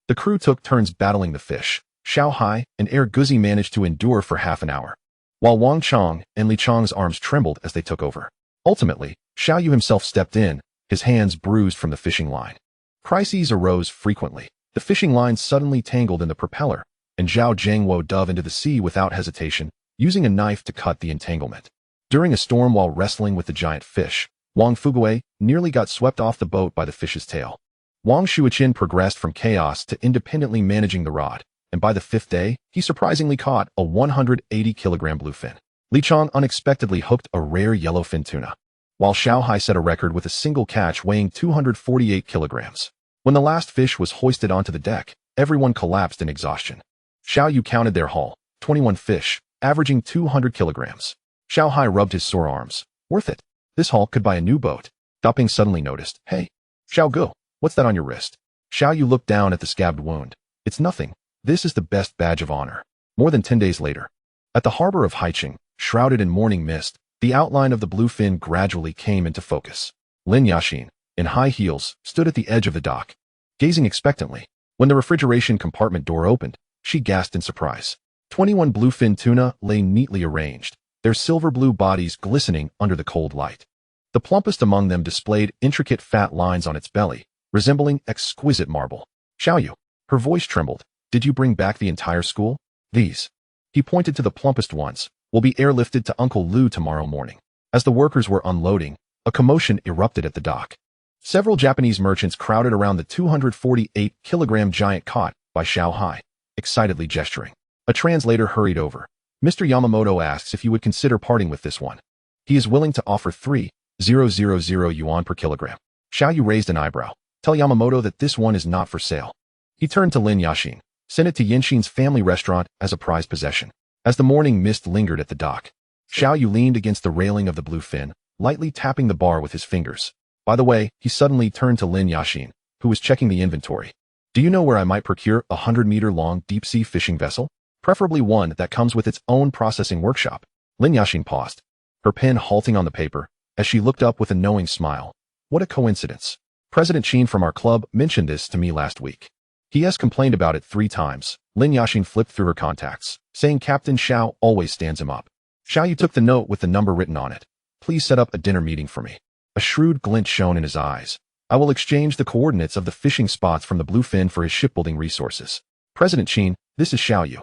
the crew took turns battling the fish. Xiao Hai and Air Guzi managed to endure for half an hour, while Wang Chong and Li Chong's arms trembled as they took over. Ultimately, Xiao Yu himself stepped in, his hands bruised from the fishing line. Crises arose frequently. The fishing line suddenly tangled in the propeller, and Zhao Jiangwo dove into the sea without hesitation, using a knife to cut the entanglement. During a storm while wrestling with the giant fish, Wang Fuguei nearly got swept off the boat by the fish's tail. Wang Shuichin progressed from chaos to independently managing the rod, and by the 5th day, he surprisingly caught a 180-kilogram bluefin. Li Chong unexpectedly hooked a rare yellowfin tuna, while Xiao Hai set a record with a single catch weighing 248 kilograms. When the last fish was hoisted onto the deck, everyone collapsed in exhaustion. Xiao Yu counted their haul, 21 fish, averaging 200 kilograms. Xiao Hai rubbed his sore arms. Worth it. This haul could buy a new boat. Stopping suddenly noticed. Hey, Xiao Gu, what's that on your wrist? Xiao Yu looked down at the scabbed wound. It's nothing. This is the best badge of honor. More than 10 days later. At the harbor of Haicheng, shrouded in morning mist, the outline of the bluefin gradually came into focus. Lin Yaxin, in high heels, stood at the edge of the dock, gazing expectantly. When the refrigeration compartment door opened, she gasped in surprise. 21 bluefin tuna lay neatly arranged, their silver-blue bodies glistening under the cold light. The plumpest among them displayed intricate fat lines on its belly, resembling exquisite marble. Xiao Yu, her voice trembled. Did you bring back the entire school? These. He pointed to the plumpest ones, will be airlifted to Uncle Lu tomorrow morning. As the workers were unloading, a commotion erupted at the dock. Several Japanese merchants crowded around the 248-kilogram giant caught by Xiao Hai, excitedly gesturing. A translator hurried over. Mr. Yamamoto asks if you would consider parting with this one. He is willing to offer 3,000 yuan per kilogram. Xiao Yu raised an eyebrow. Tell Yamamoto that this one is not for sale. He turned to Lin Yaxin. Send it to Yinxin's family restaurant as a prized possession. As the morning mist lingered at the dock, Xiao Yu leaned against the railing of the bluefin, lightly tapping the bar with his fingers. By the way, he suddenly turned to Lin Yaxin, who was checking the inventory. Do you know where I might procure a 100-meter-long deep-sea fishing vessel? Preferably one that comes with its own processing workshop. Lin Yaxin paused, her pen halting on the paper, as she looked up with a knowing smile. What a coincidence. President Qin from our club mentioned this to me last week. He has complained about it 3 times. Lin Yaxin flipped through her contacts, saying Captain Xiao always stands him up. Xiao Yu took the note with the number written on it. Please set up a dinner meeting for me. A shrewd glint shone in his eyes. I will exchange the coordinates of the fishing spots from the bluefin for his shipbuilding resources. President Qin, this is Xiao Yu.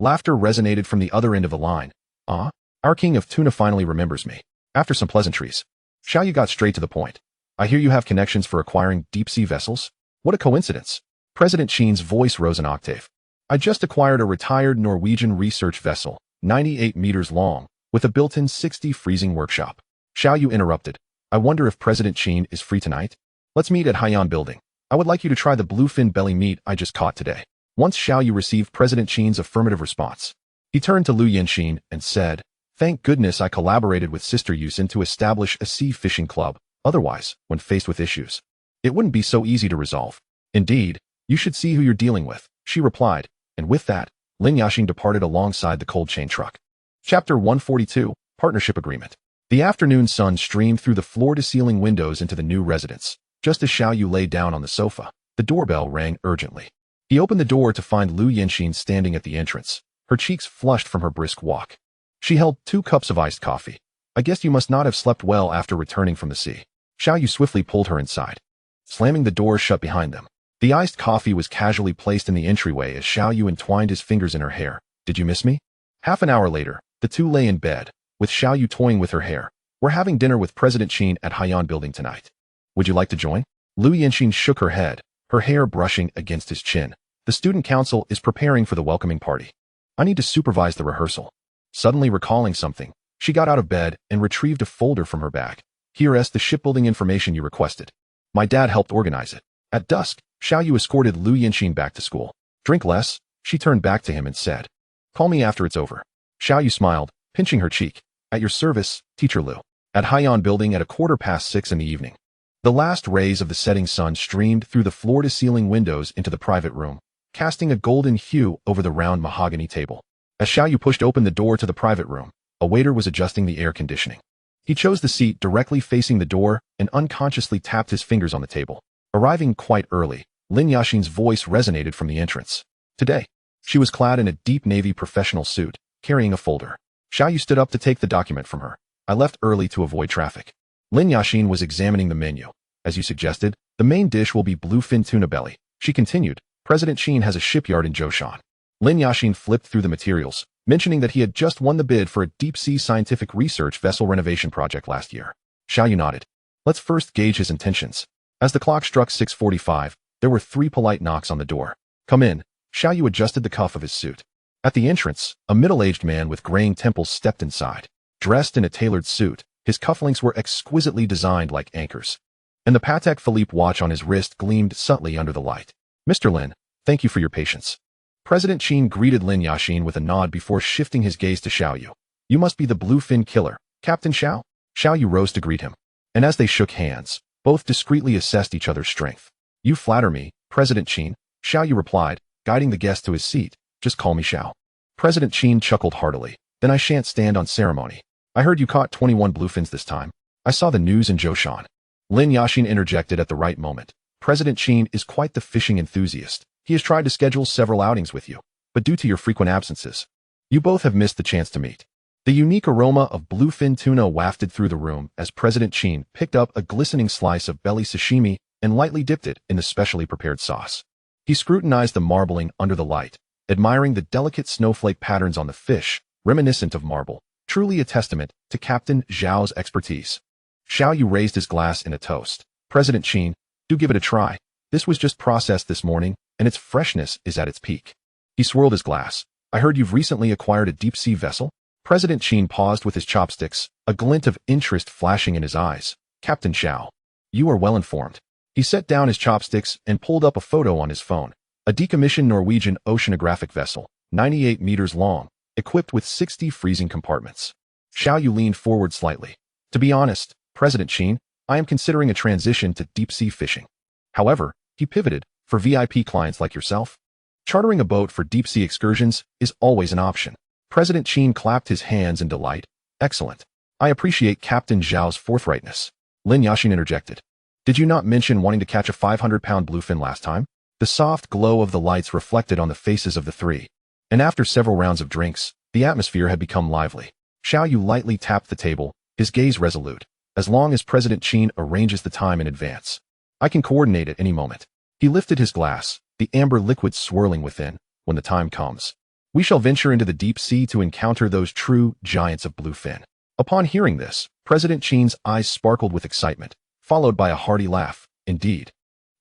Laughter resonated from the other end of the line. Ah, our king of tuna finally remembers me. After some pleasantries, Xiao Yu got straight to the point. I hear you have connections for acquiring deep-sea vessels? What a coincidence. President Qin's voice rose an octave. I just acquired a retired Norwegian research vessel, 98 meters long, with a built-in 60 freezing workshop. Xiao Yu interrupted. I wonder if President Qin is free tonight? Let's meet at Haiyan Building. I would like you to try the bluefin belly meat I just caught today. Once Xiao Yu received President Qin's affirmative response, he turned to Lu Yinxin and said, Thank goodness I collaborated with Sister Yusin to establish a sea fishing club. Otherwise, when faced with issues, it wouldn't be so easy to resolve. Indeed, you should see who you're dealing with, she replied, and with that, Lin Yaxin departed alongside the cold chain truck. Chapter 142, Partnership Agreement. The afternoon sun streamed through the floor-to-ceiling windows into the new residence. Just as Xiao Yu lay down on the sofa, the doorbell rang urgently. He opened the door to find Lu Yinxin standing at the entrance, her cheeks flushed from her brisk walk. She held 2 cups of iced coffee. I guess you must not have slept well after returning from the sea. Xiao Yu swiftly pulled her inside, slamming the door shut behind them. The iced coffee was casually placed in the entryway as Xiao Yu entwined his fingers in her hair. Did you miss me? Half an hour later, the two lay in bed, with Xiao Yu toying with her hair. We're having dinner with President Qin at Haiyan Building tonight. Would you like to join? Lu Yinxin shook her head, her hair brushing against his chin. The student council is preparing for the welcoming party. I need to supervise the rehearsal. Suddenly recalling something, she got out of bed and retrieved a folder from her bag. Here is the shipbuilding information you requested. My dad helped organize it. At dusk, Xiao Yu escorted Lu Yinxin back to school. Drink less, she turned back to him and said. Call me after it's over. Xiao Yu smiled, pinching her cheek. At your service, Teacher Lu. At Haiyan Building at 6:15 in the evening. The last rays of the setting sun streamed through the floor-to-ceiling windows into the private room, casting a golden hue over the round mahogany table. As Xiao Yu pushed open the door to the private room, a waiter was adjusting the air conditioning. He chose the seat directly facing the door and unconsciously tapped his fingers on the table. Arriving quite early, Lin Yaxin's voice resonated from the entrance. Today, she was clad in a deep navy professional suit, carrying a folder. Xiao Yu stood up to take the document from her. I left early to avoid traffic. Lin Yaxin was examining the menu. As you suggested, the main dish will be bluefin tuna belly. She continued, President Qin has a shipyard in Zhoushan. Lin Yaxin flipped through the materials, mentioning that he had just won the bid for a deep-sea scientific research vessel renovation project last year. Xiao Yu nodded. Let's first gauge his intentions. As the clock struck 6:45, there were 3 polite knocks on the door. Come in. Xiao Yu adjusted the cuff of his suit. At the entrance, a middle-aged man with graying temples stepped inside. Dressed in a tailored suit, his cufflinks were exquisitely designed like anchors, and the Patek Philippe watch on his wrist gleamed subtly under the light. Mr. Lin, thank you for your patience. President Qin greeted Lin Yaxin with a nod before shifting his gaze to Xiao Yu. You must be the bluefin killer, Captain Xiao? Xiao Yu rose to greet him. And as they shook hands, both discreetly assessed each other's strength. You flatter me, President Qin, Xiao Yu replied, guiding the guest to his seat. Just call me Xiao. President Qin chuckled heartily. Then I shan't stand on ceremony. I heard you caught 21 bluefins this time. I saw the news in Zhoushan. Lin Yaqin interjected at the right moment. President Qin is quite the fishing enthusiast. He has tried to schedule several outings with you, but due to your frequent absences, you both have missed the chance to meet. The unique aroma of bluefin tuna wafted through the room as President Qin picked up a glistening slice of belly sashimi and lightly dipped it in the specially prepared sauce. He scrutinized the marbling under the light, admiring the delicate snowflake patterns on the fish, reminiscent of marble, truly a testament to Captain Zhao's expertise. Xiao Yu raised his glass in a toast. President Qin, do give it a try. This was just processed this morning, and its freshness is at its peak. He swirled his glass. I heard you've recently acquired a deep-sea vessel? President Qin paused with his chopsticks, a glint of interest flashing in his eyes. Captain Xiao, you are well informed. He set down his chopsticks and pulled up a photo on his phone. A decommissioned Norwegian oceanographic vessel, 98 meters long, equipped with 60 freezing compartments. Xiao Yu leaned forward slightly. To be honest, President Qin, I am considering a transition to deep-sea fishing. However, he pivoted, for VIP clients like yourself, chartering a boat for deep-sea excursions is always an option. President Qin clapped his hands in delight. Excellent. I appreciate Captain Zhao's forthrightness. Lin Yaqin interjected. Did you not mention wanting to catch a 500-pound bluefin last time? The soft glow of the lights reflected on the faces of the three. And after several rounds of drinks, the atmosphere had become lively. Xiao Yu lightly tapped the table, his gaze resolute. As long as President Qin arranges the time in advance, I can coordinate at any moment. He lifted his glass, the amber liquid swirling within. When the time comes, we shall venture into the deep sea to encounter those true giants of bluefin. Upon hearing this, President Qin's eyes sparkled with excitement, followed by a hearty laugh. Indeed.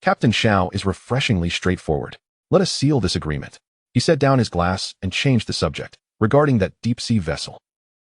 Captain Xiao is refreshingly straightforward. Let us seal this agreement. He set down his glass and changed the subject, regarding that deep-sea vessel.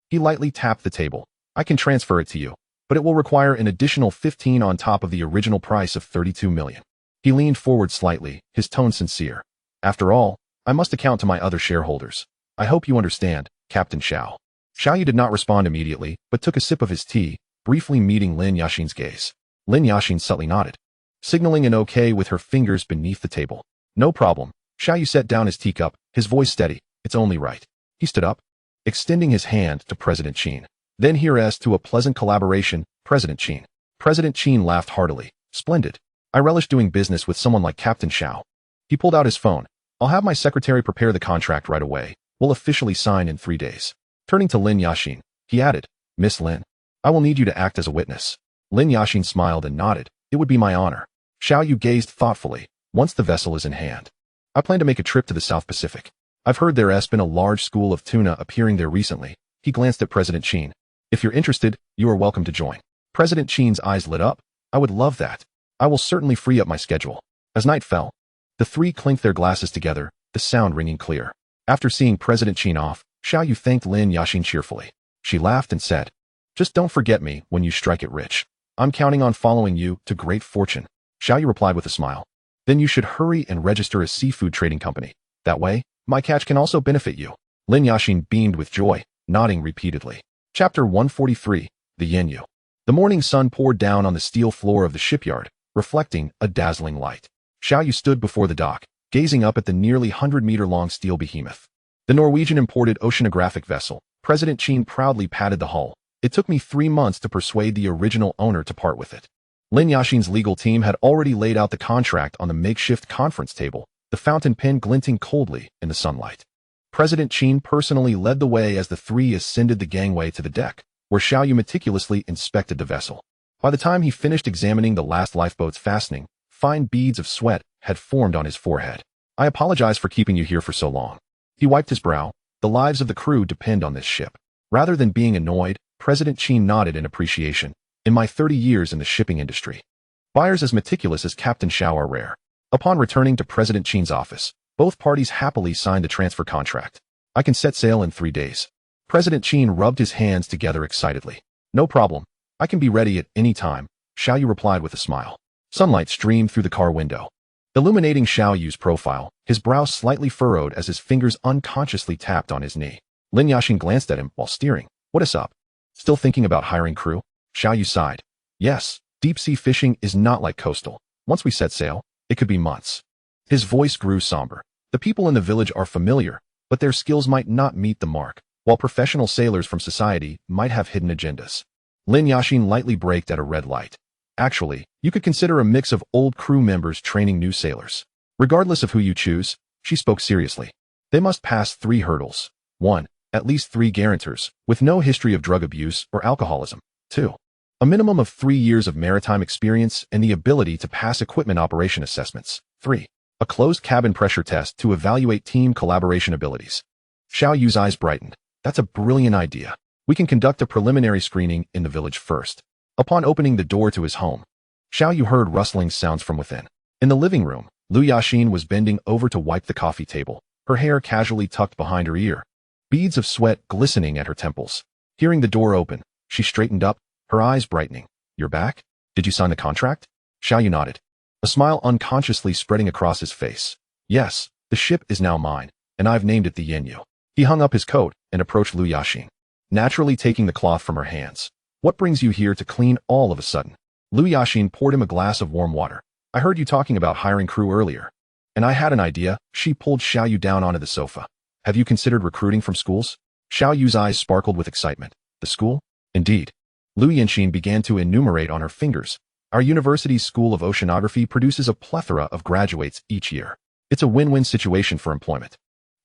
He lightly tapped the table. I can transfer it to you, but it will require an additional 15 on top of the original price of 32 million. He leaned forward slightly, his tone sincere. After all, I must account to my other shareholders. I hope you understand, Captain Xiao. Xiao Yu did not respond immediately, but took a sip of his tea, briefly meeting Lin Yaqin's gaze. Lin Yaqin subtly nodded, signaling an okay with her fingers beneath the table. No problem. Xiao Yu set down his teacup, his voice steady. It's only right. He stood up, extending his hand to President Qin. Then here's to a pleasant collaboration, President Qin. President Qin laughed heartily. Splendid. I relish doing business with someone like Captain Xiao. He pulled out his phone. I'll have my secretary prepare the contract right away. We'll officially sign in 3 days. Turning to Lin Yaqin, he added, Miss Lin, I will need you to act as a witness. Lin Yaqin smiled and nodded. It would be my honor. Xiao Yu gazed thoughtfully. Once the vessel is in hand, I plan to make a trip to the South Pacific. I've heard there has been a large school of tuna appearing there recently. He glanced at President Qin. If you're interested, you are welcome to join. President Qin's eyes lit up. I would love that. I will certainly free up my schedule. As night fell, the three clinked their glasses together, the sound ringing clear. After seeing President Qin off, Xiao Yu thanked Lin Yaqin cheerfully. She laughed and said, Just don't forget me when you strike it rich. I'm counting on following you to great fortune. Xiao Yu replied with a smile. Then you should hurry and register a seafood trading company. That way, my catch can also benefit you. Lin Yaqin beamed with joy, nodding repeatedly. Chapter 143, The Yenyu. The morning sun poured down on the steel floor of the shipyard, reflecting a dazzling light. Xiao Yu stood before the dock, gazing up at the nearly 100-meter-long steel behemoth. The Norwegian imported oceanographic vessel. President Qin proudly patted the hull. It took me 3 months to persuade the original owner to part with it. Lin Yaqin's legal team had already laid out the contract on the makeshift conference table, the fountain pen glinting coldly in the sunlight. President Qin personally led the way as the three ascended the gangway to the deck, where Xiao Yu meticulously inspected the vessel. By the time he finished examining the last lifeboat's fastening, fine beads of sweat had formed on his forehead. I apologize for keeping you here for so long. He wiped his brow. The lives of the crew depend on this ship. Rather than being annoyed, President Qin nodded in appreciation. In my 30 years in the shipping industry, buyers as meticulous as Captain Xiao are rare. Upon returning to President Qin's office, both parties happily signed the transfer contract. I can set sail in 3 days. President Qin rubbed his hands together excitedly. No problem. I can be ready at any time, Xiao Yu replied with a smile. Sunlight streamed through the car window, illuminating Xiao Yu's profile, his brow slightly furrowed as his fingers unconsciously tapped on his knee. Lin Yaqin glanced at him while steering. What is up? Still thinking about hiring crew? Xiao Yu sighed. Yes, deep-sea fishing is not like coastal. Once we set sail, it could be months. His voice grew somber. The people in the village are familiar, but their skills might not meet the mark, while professional sailors from society might have hidden agendas. Lin Yashin lightly braked at a red light. Actually, you could consider a mix of old crew members training new sailors. Regardless of who you choose, she spoke seriously. They must pass 3 hurdles. 1. At least 3 guarantors, with no history of drug abuse or alcoholism. 2. A minimum of 3 years of maritime experience and the ability to pass equipment operation assessments. 3. A closed cabin pressure test to evaluate team collaboration abilities. Xiao Yu's eyes brightened. That's a brilliant idea. We can conduct a preliminary screening in the village first. Upon opening the door to his home, Xiao Yu heard rustling sounds from within. In the living room, Lu Yaxin was bending over to wipe the coffee table, her hair casually tucked behind her ear, beads of sweat glistening at her temples. Hearing the door open, she straightened up, her eyes brightening. You're back? Did you sign the contract? Xiao Yu nodded, a smile unconsciously spreading across his face. Yes, the ship is now mine, and I've named it the Yenyu. He hung up his coat and approached Lu Yaxin, naturally taking the cloth from her hands. What brings you here to clean all of a sudden? Lu Yaxin poured him a glass of warm water. I heard you talking about hiring crew earlier. And I had an idea. She pulled Xiao Yu down onto the sofa. Have you considered recruiting from schools? Xiao Yu's eyes sparkled with excitement. The school? Indeed. Lu Yanxin began to enumerate on her fingers. Our university's School of Oceanography produces a plethora of graduates each year. It's a win-win situation for employment.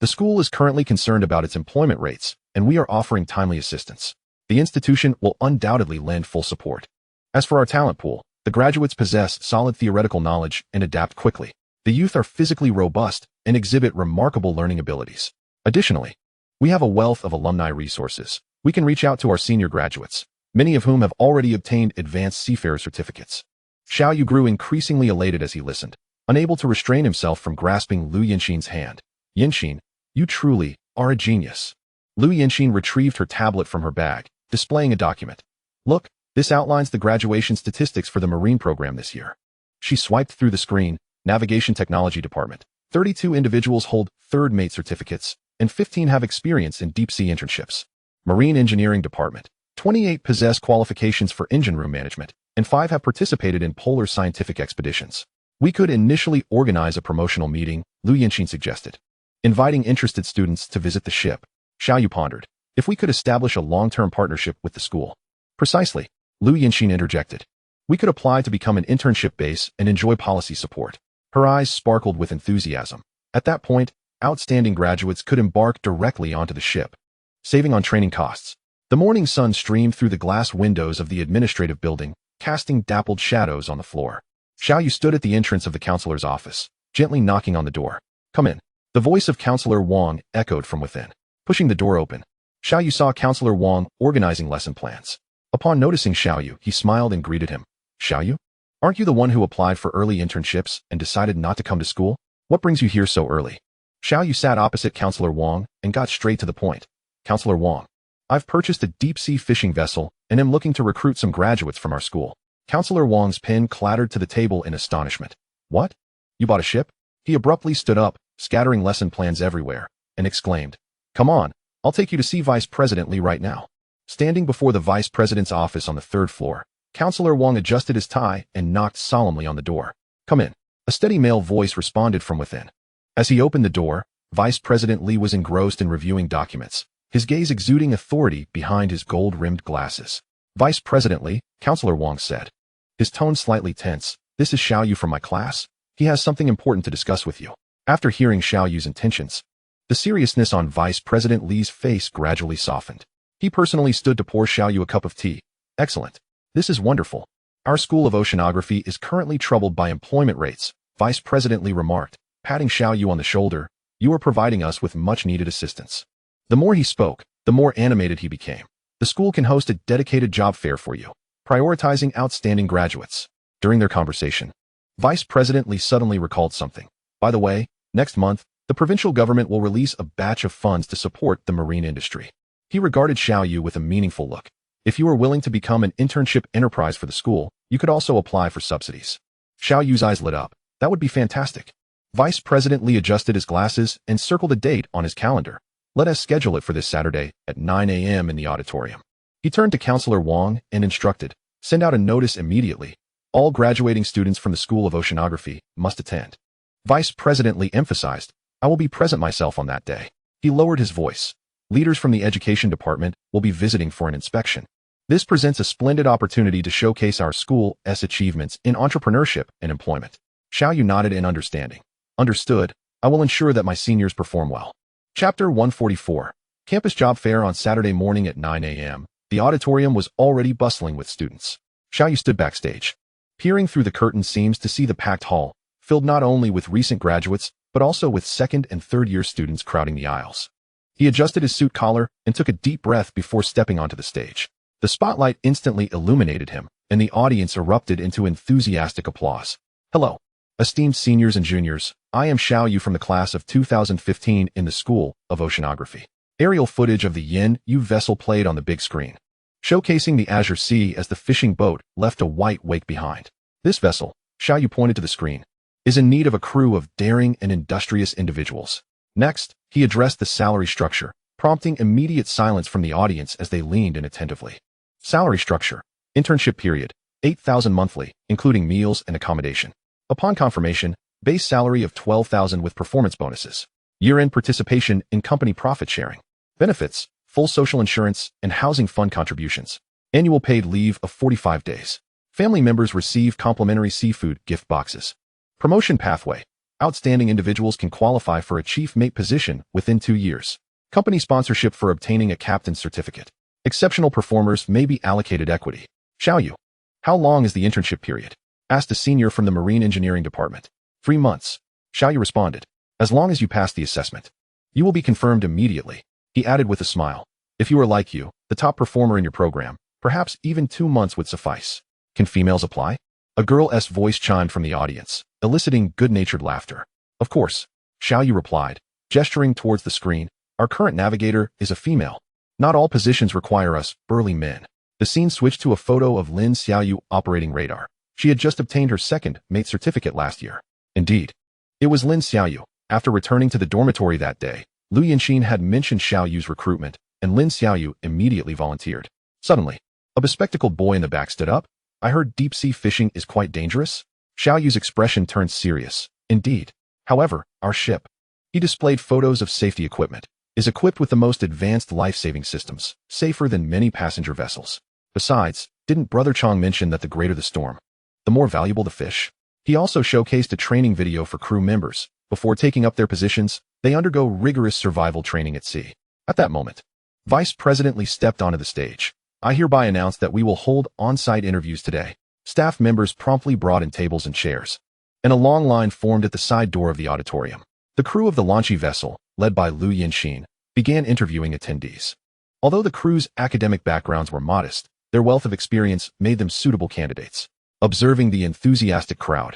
The school is currently concerned about its employment rates, and we are offering timely assistance. The institution will undoubtedly lend full support. As for our talent pool, the graduates possess solid theoretical knowledge and adapt quickly. The youth are physically robust and exhibit remarkable learning abilities. Additionally, we have a wealth of alumni resources. We can reach out to our senior graduates, many of whom have already obtained advanced seafarer certificates. Xiao Yu grew increasingly elated as he listened, unable to restrain himself from grasping Lu Yanxin's hand. Yanxin, you truly are a genius. Lu Yanxin retrieved her tablet from her bag, displaying a document. Look, this outlines the graduation statistics for the Marine program this year. She swiped through the screen. Navigation Technology Department. 32 individuals hold third mate certificates, and 15 have experience in deep-sea internships. Marine Engineering Department. 28 possess qualifications for engine room management, and 5 have participated in polar scientific expeditions. We could initially organize a promotional meeting, Lu Yanxin suggested, inviting interested students to visit the ship. Xiao Yu pondered. If we could establish a long-term partnership with the school. Precisely, Lu Yanxin interjected. We could apply to become an internship base and enjoy policy support. Her eyes sparkled with enthusiasm. At that point, outstanding graduates could embark directly onto the ship, saving on training costs. The morning sun streamed through the glass windows of the administrative building, casting dappled shadows on the floor. Xiao Yu stood at the entrance of the counselor's office, gently knocking on the door. Come in. The voice of Counselor Wang echoed from within. Pushing the door open, Xiao Yu saw Counselor Wang organizing lesson plans. Upon noticing Xiao Yu, he smiled and greeted him. Xiao Yu? Aren't you the one who applied for early internships and decided not to come to school? What brings you here so early? Xiao Yu sat opposite Counselor Wang and got straight to the point. Counselor Wang, I've purchased a deep-sea fishing vessel and am looking to recruit some graduates from our school. Counselor Wang's pen clattered to the table in astonishment. What? You bought a ship? He abruptly stood up, scattering lesson plans everywhere, and exclaimed, Come on, I'll take you to see Vice President Li right now. Standing before the Vice President's office on the 3rd floor, Counselor Wang adjusted his tie and knocked solemnly on the door. Come in. A steady male voice responded from within. As he opened the door, Vice President Li was engrossed in reviewing documents, his gaze exuding authority behind his gold-rimmed glasses. Vice President Li, Counselor Wang said, his tone slightly tense, this is Xiao Yu from my class. He has something important to discuss with you. After hearing Xiao Yu's intentions, the seriousness on Vice President Li's face gradually softened. He personally stood to pour Xiao Yu a cup of tea. Excellent. This is wonderful. Our School of Oceanography is currently troubled by employment rates, Vice President Li remarked, patting Xiao Yu on the shoulder. You are providing us with much-needed assistance. The more he spoke, the more animated he became. The school can host a dedicated job fair for you, prioritizing outstanding graduates. During their conversation, Vice President Li suddenly recalled something. By the way, next month, the provincial government will release a batch of funds to support the marine industry. He regarded Xiao Yu with a meaningful look. If you are willing to become an internship enterprise for the school, you could also apply for subsidies. Xiao Yu's eyes lit up. That would be fantastic. Vice President Li adjusted his glasses and circled a date on his calendar. Let us schedule it for this Saturday at 9 a.m. in the auditorium. He turned to Counselor Wang and instructed, Send out a notice immediately. All graduating students from the School of Oceanography must attend. Vice President Lee emphasized, I will be present myself on that day. He lowered his voice. Leaders from the education department will be visiting for an inspection. This presents a splendid opportunity to showcase our school's achievements in entrepreneurship and employment. Xiaoyu nodded in understanding. Understood. I will ensure that my seniors perform well. Chapter 144. Campus Job Fair on Saturday morning at 9 a.m. The auditorium was already bustling with students. Xiaoyu stood backstage. Peering through the curtain seams to see the packed hall, filled not only with recent graduates, but also with second and third-year students crowding the aisles. He adjusted his suit collar and took a deep breath before stepping onto the stage. The spotlight instantly illuminated him, and the audience erupted into enthusiastic applause. Hello, esteemed seniors and juniors. I am Xiaoyu from the class of 2015 in the School of Oceanography. Aerial footage of the Yin-Yu vessel played on the big screen, showcasing the azure sea as the fishing boat left a white wake behind. This vessel, Xiaoyu pointed to the screen, is in need of a crew of daring and industrious individuals. Next, he addressed the salary structure, prompting immediate silence from the audience as they leaned in attentively. Salary structure. Internship period. 8,000 monthly, including meals and accommodation. Upon confirmation, base salary of 12,000 with performance bonuses. Year-end participation in company profit sharing. Benefits, full social insurance and housing fund contributions. Annual paid leave of 45 days. Family members receive complimentary seafood gift boxes. Promotion pathway. Outstanding individuals can qualify for a chief mate position within 2 years. Company sponsorship for obtaining a captain's certificate. Exceptional performers may be allocated equity. Xiaoyu. How long is the internship period? Asked a senior from the Marine Engineering Department. 3 months. Xiaoyu responded. As long as you pass the assessment. You will be confirmed immediately. He added with a smile. If you are like you, the top performer in your program, perhaps even 2 months would suffice. Can females apply? A girl's voice chimed from the audience, eliciting good-natured laughter. Of course, Xiaoyu replied, gesturing towards the screen. Our current navigator is a female. Not all positions require us burly men. The scene switched to a photo of Lin Xiaoyu operating radar. She had just obtained her second mate certificate last year. Indeed, it was Lin Xiaoyu. After returning to the dormitory that day, Lu Yanxin had mentioned Xiaoyu's recruitment, and Lin Xiaoyu immediately volunteered. Suddenly, a bespectacled boy in the back stood up. I heard deep-sea fishing is quite dangerous. Xiaoyu's expression turned serious. Indeed. However, our ship. He displayed photos of safety equipment. Is equipped with the most advanced life-saving systems, safer than many passenger vessels. Besides, didn't Brother Chong mention that the greater the storm, the more valuable the fish? He also showcased a training video for crew members. Before taking up their positions, they undergo rigorous survival training at sea. At that moment, Vice President Lee stepped onto the stage. I hereby announce that we will hold on-site interviews today. Staff members promptly brought in tables and chairs, and a long line formed at the side door of the auditorium. The crew of the launchy vessel, led by Lu Yanxin, began interviewing attendees. Although the crew's academic backgrounds were modest, their wealth of experience made them suitable candidates. Observing the enthusiastic crowd,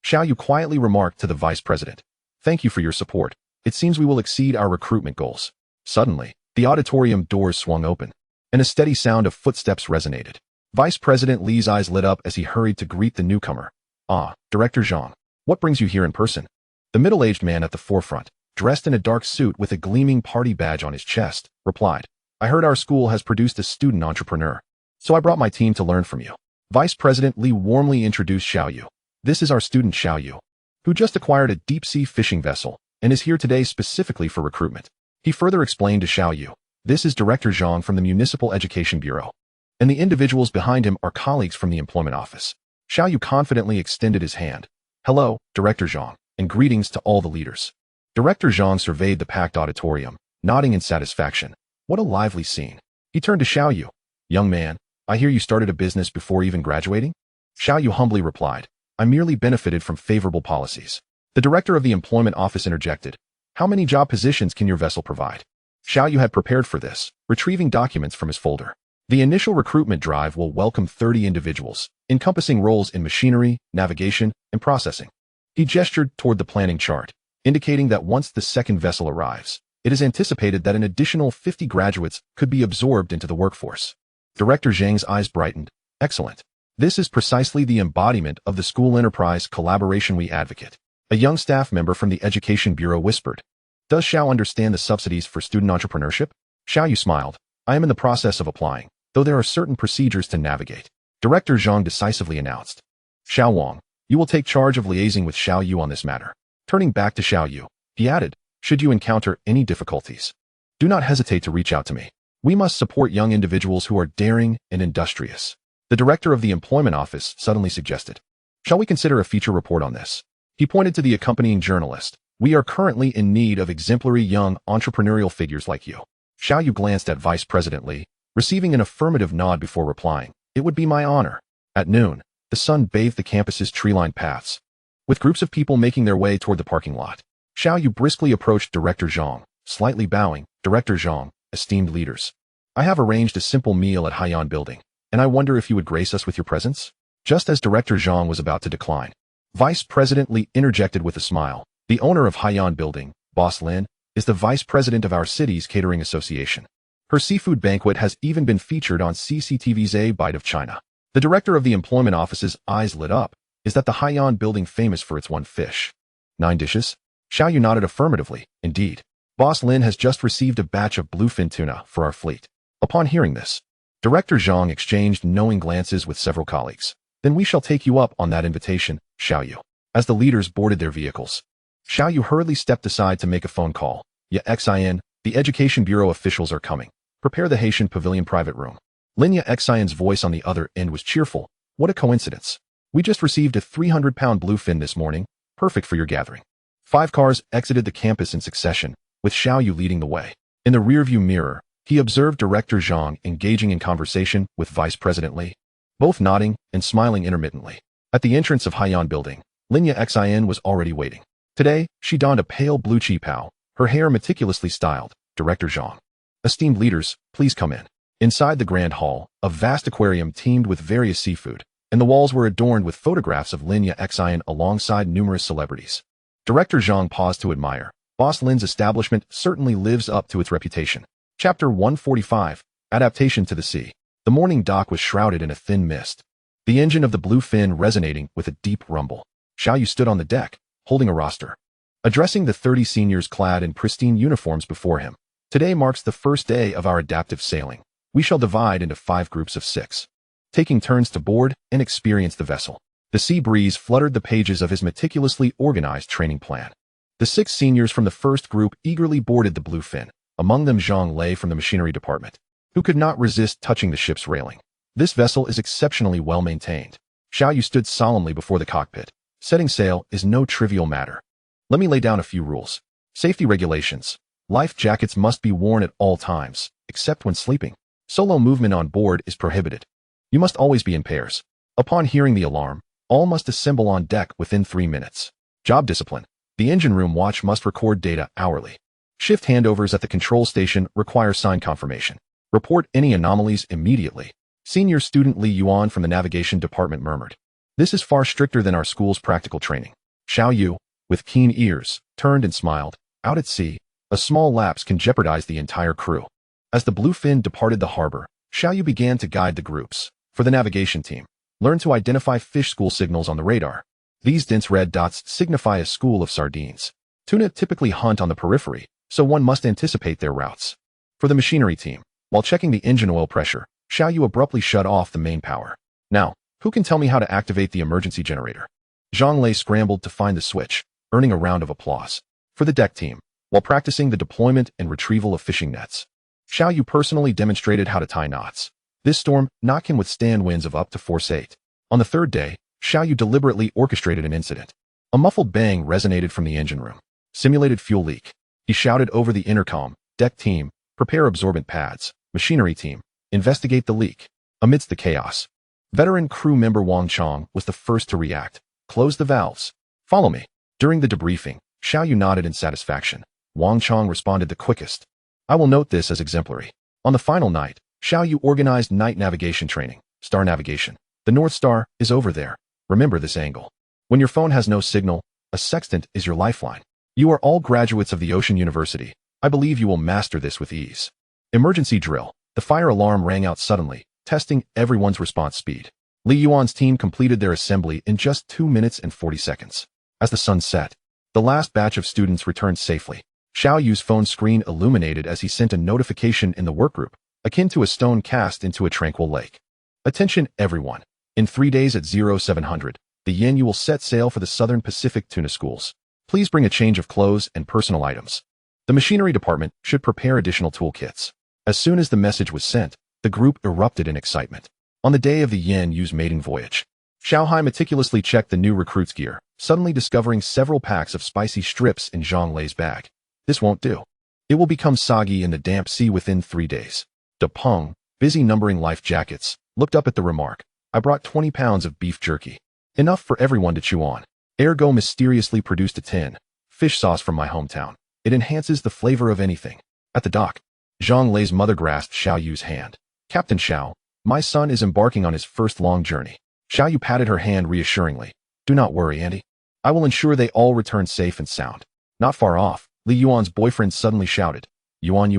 Xiaoyu quietly remarked to the vice president, Thank you for your support. It seems we will exceed our recruitment goals. Suddenly, the auditorium doors swung open, and a steady sound of footsteps resonated. Vice President Lee's eyes lit up as he hurried to greet the newcomer. Ah, Director Zhang, what brings you here in person? The middle-aged man at the forefront, dressed in a dark suit with a gleaming party badge on his chest, replied, I heard our school has produced a student entrepreneur, so I brought my team to learn from you. Vice President Lee warmly introduced Xiaoyu. This is our student Xiaoyu, who just acquired a deep-sea fishing vessel and is here today specifically for recruitment. He further explained to Xiaoyu, this is Director Zhang from the Municipal Education Bureau, and the individuals behind him are colleagues from the Employment Office. Xiaoyu confidently extended his hand. Hello, Director Zhang, and greetings to all the leaders. Director Zhang surveyed the packed auditorium, nodding in satisfaction. What a lively scene. He turned to Xiaoyu. Young man, I hear you started a business before even graduating? Xiaoyu humbly replied, I merely benefited from favorable policies. The director of the Employment Office interjected. How many job positions can your vessel provide? Xiaoyu had prepared for this, retrieving documents from his folder. The initial recruitment drive will welcome 30 individuals, encompassing roles in machinery, navigation, and processing. He gestured toward the planning chart, indicating that once the second vessel arrives, it is anticipated that an additional 50 graduates could be absorbed into the workforce. Director Zhang's eyes brightened. Excellent. This is precisely the embodiment of the school enterprise collaboration we advocate. A young staff member from the Education Bureau whispered. Does Xiao understand the subsidies for student entrepreneurship? Xiaoyu smiled. I am in the process of applying, though there are certain procedures to navigate. Director Zhang decisively announced. Xiao Wang, you will take charge of liaising with Xiao Yu on this matter. Turning back to Xiao Yu, he added, should you encounter any difficulties, do not hesitate to reach out to me. We must support young individuals who are daring and industrious. The director of the employment office suddenly suggested. Shall we consider a feature report on this? He pointed to the accompanying journalist. We are currently in need of exemplary young entrepreneurial figures like you. Xiao Yu glanced at Vice President Li, receiving an affirmative nod before replying. It would be my honor. At noon, the sun bathed the campus's tree-lined paths, with groups of people making their way toward the parking lot. Xiao Yu briskly approached Director Zhang, slightly bowing. Director Zhang, esteemed leaders, I have arranged a simple meal at Haiyan Building, and I wonder if you would grace us with your presence? Just as Director Zhang was about to decline, Vice President Li interjected with a smile. The owner of Haiyan Building, Boss Lin, is the vice president of our city's catering association. Her seafood banquet has even been featured on CCTV's A Bite of China. The director of the employment office's eyes lit up. Is that the Haiyan Building famous for its one fish? 9 dishes? Xiao Yu nodded affirmatively. Indeed. Boss Lin has just received a batch of bluefin tuna for our fleet. Upon hearing this, Director Zhang exchanged knowing glances with several colleagues. Then we shall take you up on that invitation, Xiao Yu. As the leaders boarded their vehicles, Xiao Yu hurriedly stepped aside to make a phone call. Ya Xin, the Education Bureau officials are coming. Prepare the Haitian Pavilion private room. Linya Xion's voice on the other end was cheerful. What a coincidence. We just received a 300-pound bluefin this morning, perfect for your gathering. 5 cars exited the campus in succession, with Xiao Yu leading the way. In the rearview mirror, he observed Director Zhang engaging in conversation with Vice President Li, both nodding and smiling intermittently. At the entrance of Haiyan Building, Linya Xin was already waiting. Today, she donned a pale blue qipao, her hair meticulously styled. Director Zhang. Esteemed leaders, please come in. Inside the grand hall, a vast aquarium teemed with various seafood, and the walls were adorned with photographs of Linya Xian alongside numerous celebrities. Director Zhang paused to admire. Boss Lin's establishment certainly lives up to its reputation. Chapter 145, Adaptation to the Sea. The morning dock was shrouded in a thin mist, the engine of the bluefin resonating with a deep rumble. Xiao Yu stood on the deck, holding a roster, addressing the 30 seniors clad in pristine uniforms before him. Today marks the first day of our adaptive sailing. We shall divide into 5 groups of 6, taking turns to board and experience the vessel. The sea breeze fluttered the pages of his meticulously organized training plan. The 6 seniors from the first group eagerly boarded the bluefin, among them Zhang Lei from the machinery department, who could not resist touching the ship's railing. This vessel is exceptionally well maintained. Xiao Yu stood solemnly before the cockpit. Setting sail is no trivial matter. Let me lay down a few rules. Safety regulations. Life jackets must be worn at all times, except when sleeping. Solo movement on board is prohibited. You must always be in pairs. Upon hearing the alarm, all must assemble on deck within 3 minutes. Job discipline. The engine room watch must record data hourly. Shift handovers at the control station require sign confirmation. Report any anomalies immediately. Senior student Li Yuan from the navigation department murmured. This is far stricter than our school's practical training. Xiao Yu, with keen ears, turned and smiled. Out at sea, a small lapse can jeopardize the entire crew. As the bluefin departed the harbor, Xiao Yu began to guide the groups. For the navigation team, learn to identify fish school signals on the radar. These dense red dots signify a school of sardines. Tuna typically hunt on the periphery, so one must anticipate their routes. For the machinery team, while checking the engine oil pressure, Xiao Yu abruptly shut off the main power. Now, who can tell me how to activate the emergency generator? Zhang Lei scrambled to find the switch, earning a round of applause. For the deck team, while practicing the deployment and retrieval of fishing nets, Xiao Yu personally demonstrated how to tie knots. This storm knot can withstand winds of up to force 8. On the 3rd day, Xiao Yu deliberately orchestrated an incident. A muffled bang resonated from the engine room. Simulated fuel leak. He shouted over the intercom, deck team, prepare absorbent pads. Machinery team, investigate the leak. Amidst the chaos, veteran crew member Wang Chong was the first to react. Close the valves. Follow me. During the debriefing, Xiao Yu nodded in satisfaction. Wang Chong responded the quickest. I will note this as exemplary. On the final night, Xiao Yu organized night navigation training. Star navigation. The North Star is over there. Remember this angle. When your phone has no signal, a sextant is your lifeline. You are all graduates of the Ocean University. I believe you will master this with ease. Emergency drill. The fire alarm rang out suddenly, testing everyone's response speed. Li Yuan's team completed their assembly in just 2 minutes and 40 seconds. As the sun set, the last batch of students returned safely. Xiao Yu's phone screen illuminated as he sent a notification in the workgroup, akin to a stone cast into a tranquil lake. Attention everyone. In 3 days at 0700, the yen you will set sail for the Southern Pacific tuna schools. Please bring a change of clothes and personal items. The machinery department should prepare additional toolkits. As soon as the message was sent, the group erupted in excitement. On the day of the yen yu's maiden voyage, Xiaohai meticulously checked the new recruit's gear, suddenly discovering several packs of spicy strips in Zhang Lei's bag. This won't do. It will become soggy in the damp sea within 3 days. De Peng, busy numbering life jackets, looked up at the remark. I brought 20 pounds of beef jerky. Enough for everyone to chew on. Ergo mysteriously produced a tin. Fish sauce from my hometown. It enhances the flavor of anything. At the dock, Zhang Lei's mother grasped Xiao Yu's hand. Captain Xiao, my son is embarking on his first long journey. Xiao Yu patted her hand reassuringly. Do not worry, Auntie. I will ensure they all return safe and sound. Not far off, Li Yuan's boyfriend suddenly shouted, Yuan,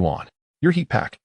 your heat pack.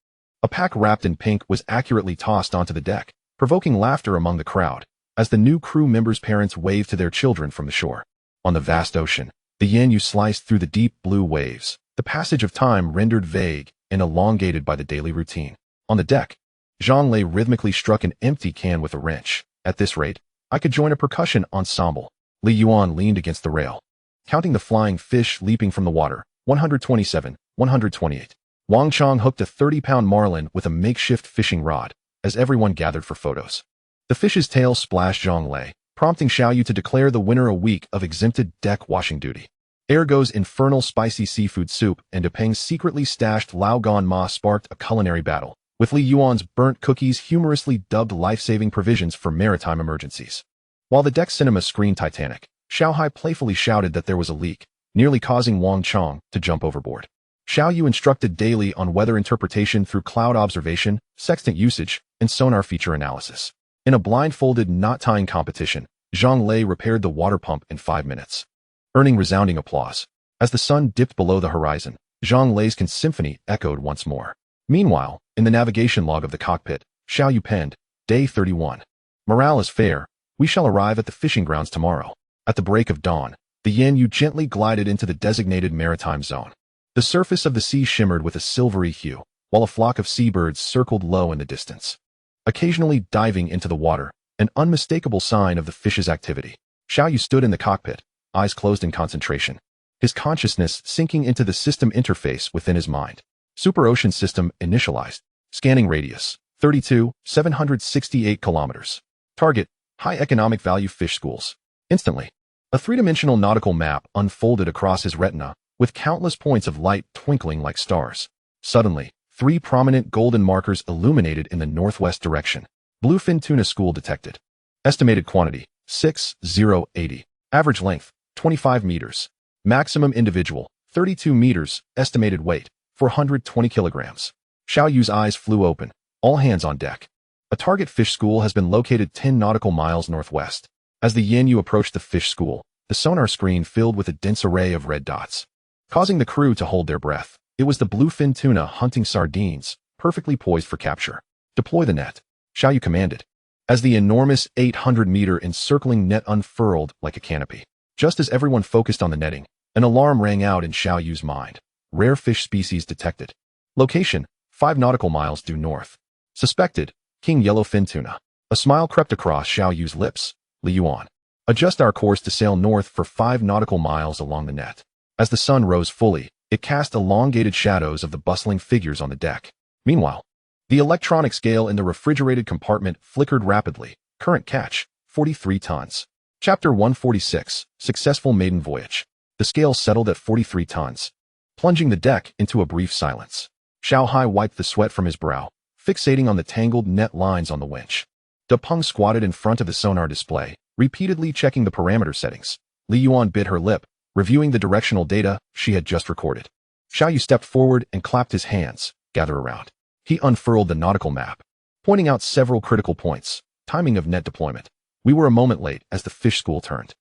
A pack wrapped in pink was accurately tossed onto the deck, provoking laughter among the crowd, as the new crew members' parents waved to their children from the shore. On the vast ocean, the yen yu sliced through the deep blue waves, the passage of time rendered vague and elongated by the daily routine. On the deck, Zhang Lei rhythmically struck an empty can with a wrench. At this rate, I could join a percussion ensemble. Li Yuan leaned against the rail, counting the flying fish leaping from the water. 127, 128. Wang Chong hooked a 30-pound marlin with a makeshift fishing rod, as everyone gathered for photos. The fish's tail splashed Zhang Lei, prompting Xiao Yu to declare the winner a week of exempted deck washing duty. Ergo's infernal spicy seafood soup and De Peng's secretly stashed Lao Gan Ma sparked a culinary battle, with Li Yuan's burnt cookies humorously dubbed life-saving provisions for maritime emergencies. While the deck cinema screened Titanic, Xiaohai playfully shouted that there was a leak, nearly causing Wang Chong to jump overboard. Xiao Yu instructed daily on weather interpretation through cloud observation, sextant usage, and sonar feature analysis. In a blindfolded knot-tying competition, Zhang Lei repaired the water pump in 5 minutes, earning resounding applause. As the sun dipped below the horizon, Zhang Lei's symphony echoed once more. Meanwhile, in the navigation log of the cockpit, Xiao Yu penned, Day 31. Morale is fair. We shall arrive at the fishing grounds tomorrow. At the break of dawn, the yen yu gently glided into the designated maritime zone. The surface of the sea shimmered with a silvery hue, while a flock of seabirds circled low in the distance, occasionally diving into the water, an unmistakable sign of the fish's activity. Xiao Yu stood in the cockpit, eyes closed in concentration, his consciousness sinking into the system interface within his mind. Super Ocean System initialized. Scanning radius, 32,768 kilometers. Target, high economic value fish schools. Instantly, a three-dimensional nautical map unfolded across his retina, with countless points of light twinkling like stars. Suddenly, 3 prominent golden markers illuminated in the northwest direction. Bluefin tuna school detected. Estimated quantity, 6080. Average length, 25 meters. Maximum individual, 32 meters. Estimated weight, 420 kilograms. Xiao Yu's eyes flew open. All hands on deck. A target fish school has been located 10 nautical miles northwest. As the yen yu approached the fish school, the sonar screen filled with a dense array of red dots, causing the crew to hold their breath. It was the bluefin tuna hunting sardines, perfectly poised for capture. Deploy the net, Xiao Yu commanded, as the enormous 800-meter encircling net unfurled like a canopy. Just as everyone focused on the netting, an alarm rang out in Xiao Yu's mind. Rare fish species detected. Location, 5 nautical miles due north. Suspected, king yellowfin tuna. A smile crept across Xiao Yu's lips. Li Yuan, adjust our course to sail north for 5 nautical miles along the net. As the sun rose fully, it cast elongated shadows of the bustling figures on the deck. Meanwhile, the electronic scale in the refrigerated compartment flickered rapidly. Current catch, 43 tons. Chapter 146, Successful Maiden Voyage. The scale settled at 43 tons, plunging the deck into a brief silence. Xiaohai wiped the sweat from his brow, fixating on the tangled net lines on the winch. De Peng squatted in front of the sonar display, repeatedly checking the parameter settings. Li Yuan bit her lip, reviewing the directional data she had just recorded. Xiao Yu stepped forward and clapped his hands. Gather around. He unfurled the nautical map, pointing out several critical points. Timing of net deployment. We were a moment late as the fish school turned.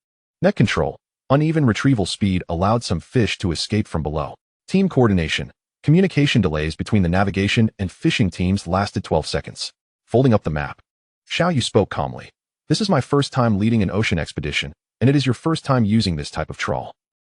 Net control. Uneven retrieval speed allowed some fish to escape from below. Team coordination. Communication delays between the navigation and fishing teams lasted 12 seconds. Folding up the map, Xiao Yu spoke calmly. This is my first time leading an ocean expedition, and it is your first time using this type of trawl.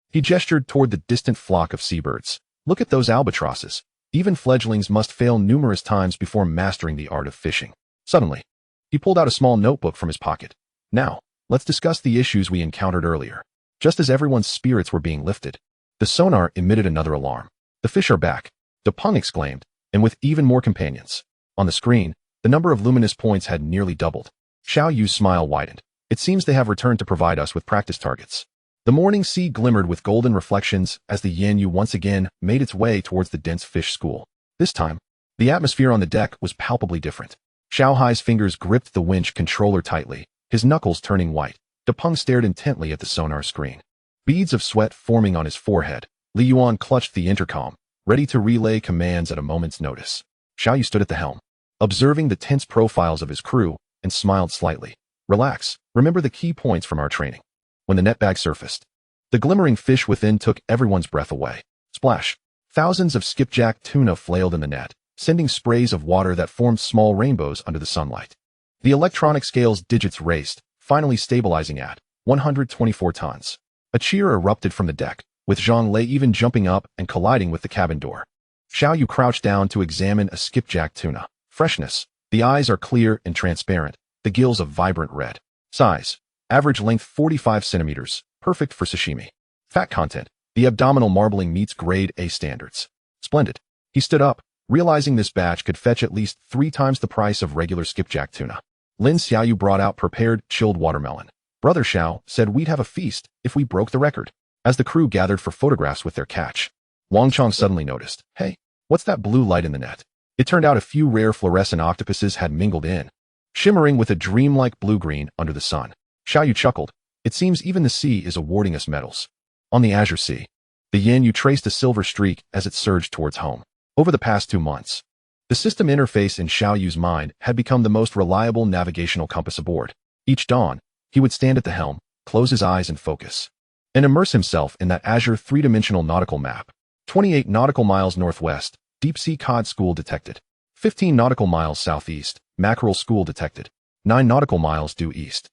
He gestured toward the distant flock of seabirds. Look at those albatrosses. Even fledglings must fail numerous times before mastering the art of fishing. Suddenly, He pulled out a small notebook from his pocket. Now, let's discuss the issues we encountered earlier. Just as everyone's spirits were being lifted, the sonar emitted another alarm. The fish are back, Depeng exclaimed, and with even more companions. On the screen, the number of luminous points had nearly doubled. Xiao Yu's smile widened. It seems they have returned to provide us with practice targets. The morning sea glimmered with golden reflections as the Yan Yu once again made its way towards the dense fish school. This time, the atmosphere on the deck was palpably different. Xiao Hai's fingers gripped the winch controller tightly, his knuckles turning white. Depeng stared intently at the sonar screen. Beads of sweat forming on his forehead, Li Yuan clutched the intercom, ready to relay commands at a moment's notice. Xiao Yu stood at the helm, observing the tense profiles of his crew, and smiled slightly. Relax, remember the key points from our training. When the net bag surfaced, the glimmering fish within took everyone's breath away. Splash! Thousands of skipjack tuna flailed in the net, sending sprays of water that formed small rainbows under the sunlight. The electronic scale's digits raced, finally stabilizing at 124 tons. A cheer erupted from the deck, with Zhang Lei even jumping up and colliding with the cabin door. Xiao Yu crouched down to examine a skipjack tuna. Freshness. The eyes are clear and transparent, the gills a vibrant red. Size. Average length 45 centimeters, perfect for sashimi. Fat content. The abdominal marbling meets grade A standards. Splendid. He stood up, realizing this batch could fetch at least 3 times the price of regular skipjack tuna. Lin Xiaoyu brought out prepared, chilled watermelon. Brother Xiao said we'd have a feast if we broke the record. As the crew gathered for photographs with their catch, Wang Chong suddenly noticed, "Hey, what's that blue light in the net?" It turned out a few rare fluorescent octopuses had mingled in, shimmering with a dreamlike blue-green under the sun. Xiao Yu chuckled. It seems even the sea is awarding us medals. On the azure sea, the Yan Yu traced a silver streak as it surged towards home. Over the past 2 months, the system interface in Xiao Yu's mind had become the most reliable navigational compass aboard. Each dawn, he would stand at the helm, close his eyes and focus, and immerse himself in that azure 3-dimensional nautical map. 28 nautical miles northwest, deep-sea cod school detected. 15 nautical miles southeast, mackerel school detected. 9 nautical miles due east.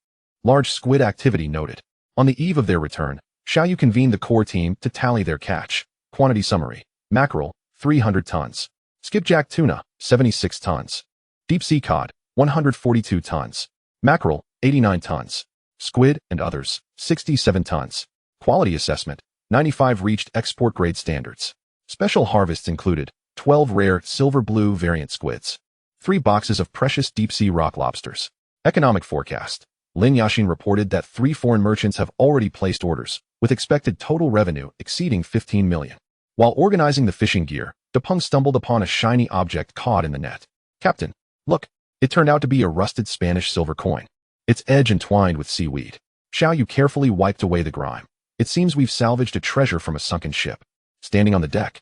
Large squid activity noted. On the eve of their return, Xiao Yu convened the core team to tally their catch. Quantity summary. Mackerel, 300 tons. Skipjack tuna, 76 tons. Deep-sea cod, 142 tons. Mackerel, 89 tons. Squid and others, 67 tons. Quality assessment, 95 reached export-grade standards. Special harvests included 12 rare silver-blue variant squids, 3 boxes of precious deep-sea rock lobsters. Economic forecast. Lin Yashin reported that 3 foreign merchants have already placed orders, with expected total revenue exceeding 15 million. While organizing the fishing gear, Depeng stumbled upon a shiny object caught in the net. "Captain, look." It turned out to be a rusted Spanish silver coin, its edge entwined with seaweed. Xiao Yu carefully wiped away the grime. "It seems we've salvaged a treasure from a sunken ship." Standing on the deck,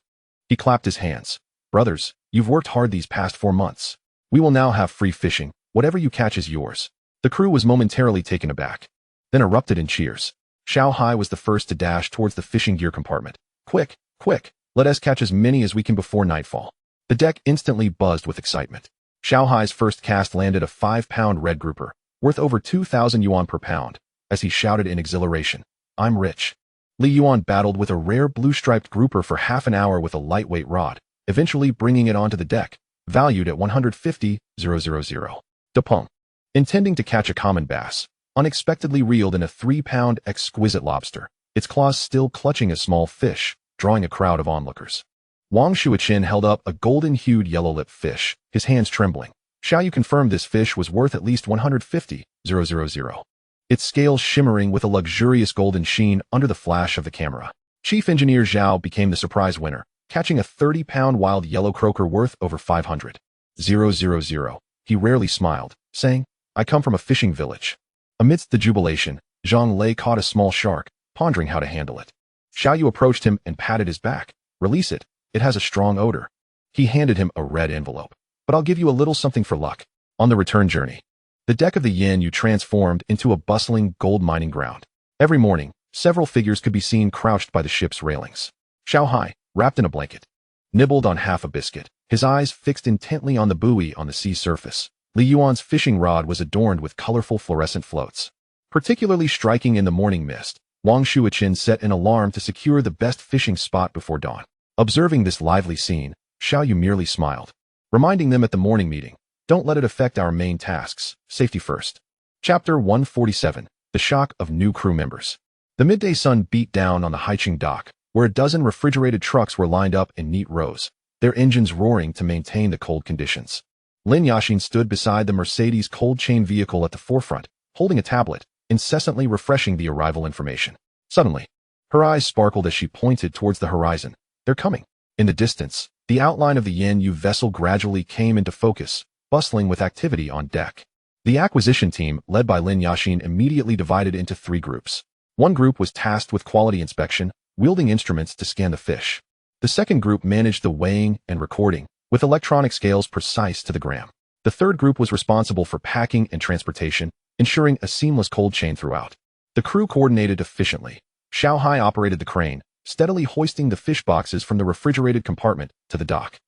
he clapped his hands. "Brothers, you've worked hard these past 4 months. We will now have free fishing. Whatever you catch is yours." The crew was momentarily taken aback, then erupted in cheers. Xiao Hai was the first to dash towards the fishing gear compartment. "Quick, quick, let us catch as many as we can before nightfall." The deck instantly buzzed with excitement. Xiao Hai's first cast landed a 5-pound red grouper, worth over 2,000 yuan per pound, as he shouted in exhilaration, "I'm rich." Li Yuan battled with a rare blue-striped grouper for half an hour with a lightweight rod, eventually bringing it onto the deck, valued at 150,000. Depeng, intending to catch a common bass, unexpectedly reeled in a 3-pound exquisite lobster, its claws still clutching a small fish, drawing a crowd of onlookers. Wang Shuiqin held up a golden-hued yellow-lipped fish, his hands trembling. Xiao Yu confirmed this fish was worth at least 150,000. Its scales shimmering with a luxurious golden sheen under the flash of the camera. Chief Engineer Zhao became the surprise winner, catching a 30-pound wild yellow croaker worth over 500,000. He rarely smiled, saying, "I come from a fishing village." Amidst the jubilation, Zhang Lei caught a small shark, pondering how to handle it. Xiao Yu approached him and patted his back. "Release it. It has a strong odor." He handed him a red envelope. "But I'll give you a little something for luck." On the return journey, the deck of the Yan Yu transformed into a bustling gold mining ground. Every morning, several figures could be seen crouched by the ship's railings. Xiao Hai, wrapped in a blanket, nibbled on half a biscuit, his eyes fixed intently on the buoy on the sea surface. Li Yuan's fishing rod was adorned with colorful fluorescent floats. Particularly striking in the morning mist, Wang Shuiqin set an alarm to secure the best fishing spot before dawn. Observing this lively scene, Xiao Yu merely smiled, reminding them at the morning meeting, Don't let it affect our main tasks. Safety first. Chapter 147. The Shock of New Crew Members. The midday sun beat down on the Haicheng dock, where a dozen refrigerated trucks were lined up in neat rows, their engines roaring to maintain the cold conditions. Lin Yashin stood beside the Mercedes cold chain vehicle at the forefront, holding a tablet, incessantly refreshing the arrival information. Suddenly, her eyes sparkled as she pointed towards the horizon. They're coming. In the distance, the outline of the Yin-Yu vessel gradually came into focus, bustling with activity on deck. The acquisition team, led by Lin Yashin, immediately divided into 3 groups. One group was tasked with quality inspection, wielding instruments to scan the fish. The second group managed the weighing and recording, with electronic scales precise to the gram. The third group was responsible for packing and transportation, ensuring a seamless cold chain throughout. The crew coordinated efficiently. Xiao Hai operated the crane, steadily hoisting the fish boxes from the refrigerated compartment to the dock.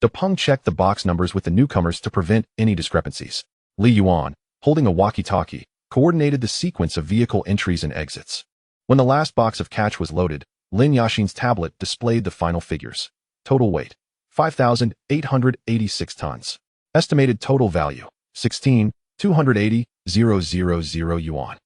De Peng checked the box numbers with the newcomers to prevent any discrepancies. Li Yuan, holding a walkie-talkie, coordinated the sequence of vehicle entries and exits. When the last box of catch was loaded, Lin Yashin's tablet displayed the final figures. Total weight, 5,886 tons. Estimated total value, 16,280,000 yuan.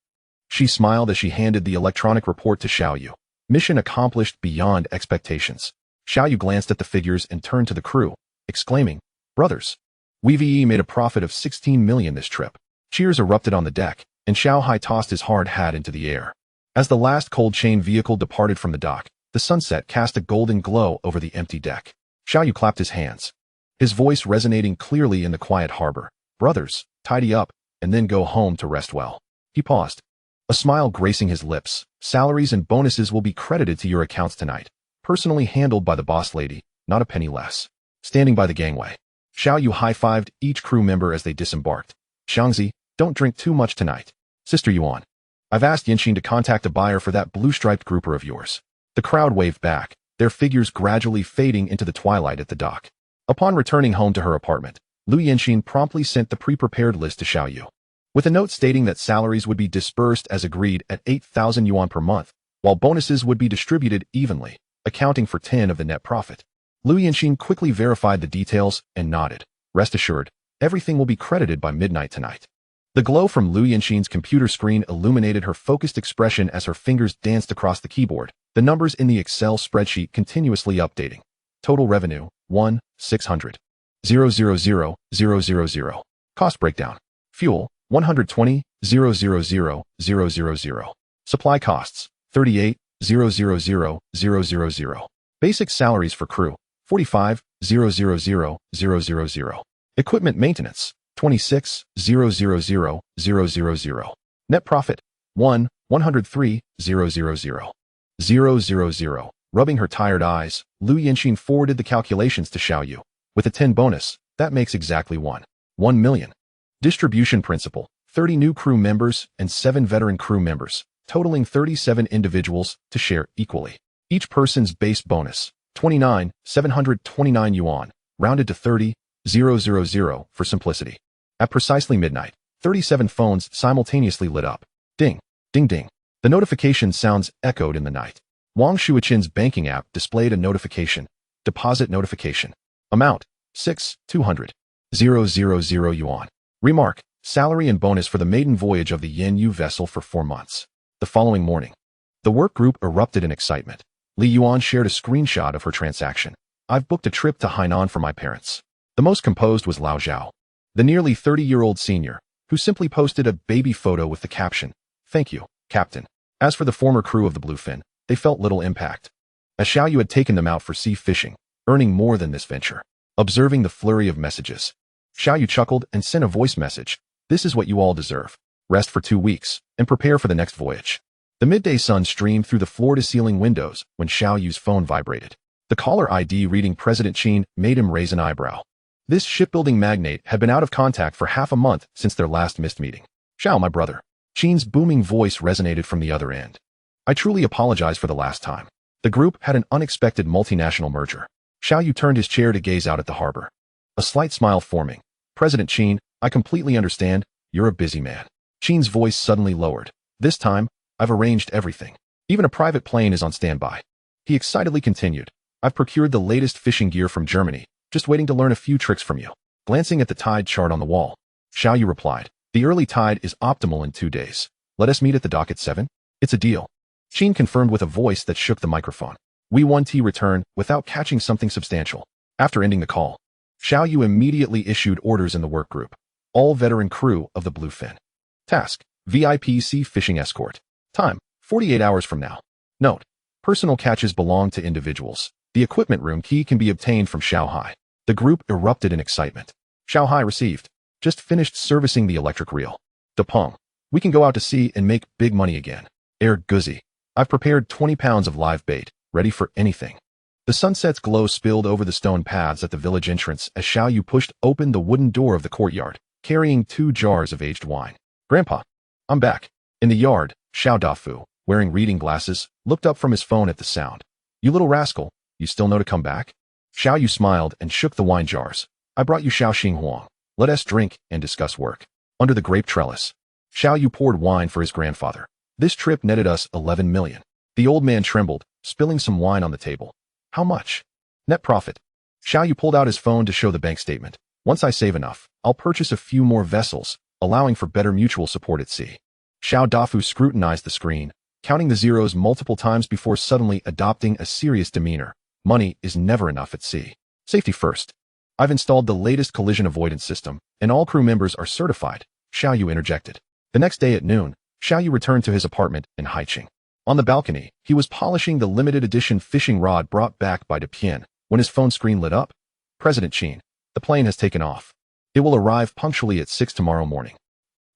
She smiled as she handed the electronic report to Xiaoyu. Mission accomplished beyond expectations. Xiaoyu glanced at the figures and turned to the crew, exclaiming, "Brothers, we made a profit of 16 million this trip." Cheers erupted on the deck, and Xiao Hai tossed his hard hat into the air. As the last cold chain vehicle departed from the dock, the sunset cast a golden glow over the empty deck. Xiaoyu clapped his hands, his voice resonating clearly in the quiet harbor. "Brothers, tidy up, and then go home to rest well." He paused, a smile gracing his lips. "Salaries and bonuses will be credited to your accounts tonight, personally handled by the boss lady, not a penny less." Standing by the gangway, Xiaoyu high-fived each crew member as they disembarked. "Xiangzi, don't drink too much tonight. Sister Yuan, I've asked Yinxin to contact a buyer for that blue-striped grouper of yours." The crowd waved back, their figures gradually fading into the twilight at the dock. Upon returning home to her apartment, Lu Yinxin promptly sent the pre-prepared list to Xiaoyu, with a note stating that salaries would be dispersed as agreed at 8,000 yuan per month, while bonuses would be distributed evenly, accounting for 10 of the net profit. Lu Yinxin quickly verified the details and nodded. "Rest assured, everything will be credited by midnight tonight." The glow from Lu Yinxin's computer screen illuminated her focused expression as her fingers danced across the keyboard, the numbers in the Excel spreadsheet continuously updating. Total revenue, 1,600,000,000. Cost breakdown. Fuel, 120,000,000,000. Supply costs, 38,000,000,000. Basic salaries for crew, 45,000,000,000. Equipment maintenance, 26,000,000,000. Net profit, 103,000,000,000. Rubbing her tired eyes, Lu Yinxin forwarded the calculations to Xiaoyu. With a 10 bonus, that makes exactly 1 million. Distribution principle, 30 new crew members and 7 veteran crew members, totaling 37 individuals to share equally. Each person's base bonus, 29,729 yuan, rounded to 30,000 for simplicity. At precisely midnight, 37 phones simultaneously lit up. Ding, ding, ding. The notification sounds echoed in the night. Wang Shuichen's banking app displayed a notification. Deposit notification. Amount, 6,200,000 yuan. Remark, salary and bonus for the maiden voyage of the Yin-Yu vessel for 4 months. The following morning, the work group erupted in excitement. Li Yuan shared a screenshot of her transaction. "I've booked a trip to Hainan for my parents." The most composed was Lao Zhao, the nearly 30-year-old senior, who simply posted a baby photo with the caption, "Thank you, Captain." As for the former crew of the Bluefin, they felt little impact, as Xiaoyu had taken them out for sea fishing, earning more than this venture. Observing the flurry of messages, Xiaoyu chuckled and sent a voice message. "This is what you all deserve. Rest for 2 weeks, and prepare for the next voyage." The midday sun streamed through the floor-to-ceiling windows when Xiaoyu's phone vibrated. The caller ID reading President Qin made him raise an eyebrow. This shipbuilding magnate had been out of contact for half a month since their last missed meeting. "Xiao, my brother." Qin's booming voice resonated from the other end. "I truly apologize for the last time. The group had an unexpected multinational merger." Xiaoyu turned his chair to gaze out at the harbor, a slight smile forming. "President Qin, I completely understand. You're a busy man." Qin's voice suddenly lowered. "This time, I've arranged everything. Even a private plane is on standby." He excitedly continued. "I've procured the latest fishing gear from Germany, just waiting to learn a few tricks from you." glancing at the tide chart on the wall. Xiao Yu replied, "The early tide is optimal in 2 days. Let us meet at the dock at 7? It's a deal." Qin confirmed with a voice that shook the microphone. We 1T returned without catching something substantial. After ending the call, Xiao Yu immediately issued orders in the work group. All veteran crew of the Bluefin. Task: VIP sea fishing escort. Time: 48 hours from now. Note: personal catches belong to individuals. The equipment room key can be obtained from Shanghai. The group erupted in excitement. Shanghai received. Just finished servicing the electric reel. Depong. We can go out to sea and make big money again. Air Guzzi. I've prepared 20 pounds of live bait, ready for anything. The sunset's glow spilled over the stone paths at the village entrance as Xiao Yu pushed open the wooden door of the courtyard, carrying 2 jars of aged wine. "Grandpa, I'm back." In the yard, Xiao Dafu, wearing reading glasses, looked up from his phone at the sound. "You little rascal, you still know to come back?" Xiao Yu smiled and shook the wine jars. "I brought you Xiao Xinghuang. Let us drink and discuss work." Under the grape trellis, Xiao Yu poured wine for his grandfather. "This trip netted us 11 million. The old man trembled, spilling some wine on the table. "How much?" "Net profit." Xiao Yu pulled out his phone to show the bank statement. "Once I save enough, I'll purchase a few more vessels, allowing for better mutual support at sea." Xiao Dafu scrutinized the screen, counting the zeros multiple times before suddenly adopting a serious demeanor. "Money is never enough at sea. Safety first. I've installed the latest collision avoidance system, and all crew members are certified," Xiao Yu interjected. The next day at noon, Xiao Yu returned to his apartment in Haiqing. On the balcony, he was polishing the limited edition fishing rod brought back by Depian when his phone screen lit up. "President Qin, the plane has taken off. It will arrive punctually at 6 tomorrow morning."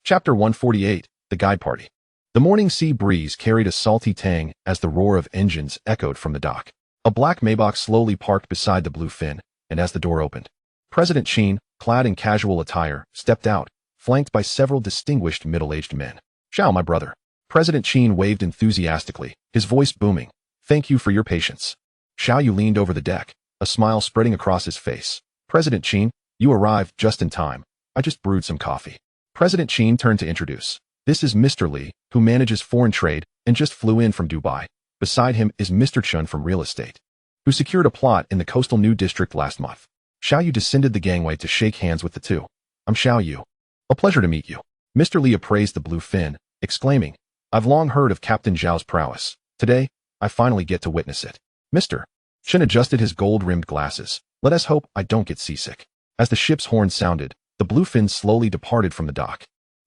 Chapter 148, The Guide Party. The morning sea breeze carried a salty tang as the roar of engines echoed from the dock. A black Maybach slowly parked beside the Bluefin, and as the door opened, President Qin, clad in casual attire, stepped out, flanked by several distinguished middle-aged men. "Xiao, my brother." President Qin waved enthusiastically, his voice booming. "Thank you for your patience." Xiao Yu leaned over the deck, a smile spreading across his face. "President Qin, you arrived just in time. I just brewed some coffee." President Qin turned to introduce. "This is Mr. Li, who manages foreign trade and just flew in from Dubai. Beside him is Mr. Chun from real estate, who secured a plot in the coastal New District last month." Xiao Yu descended the gangway to shake hands with the two. "I'm Xiao Yu. A pleasure to meet you." Mr. Li appraised the Bluefin, exclaiming, "I've long heard of Captain Zhao's prowess. Today, I finally get to witness it." Mr. Chen adjusted his gold-rimmed glasses. "Let us hope I don't get seasick." As the ship's horn sounded, the Bluefin slowly departed from the dock.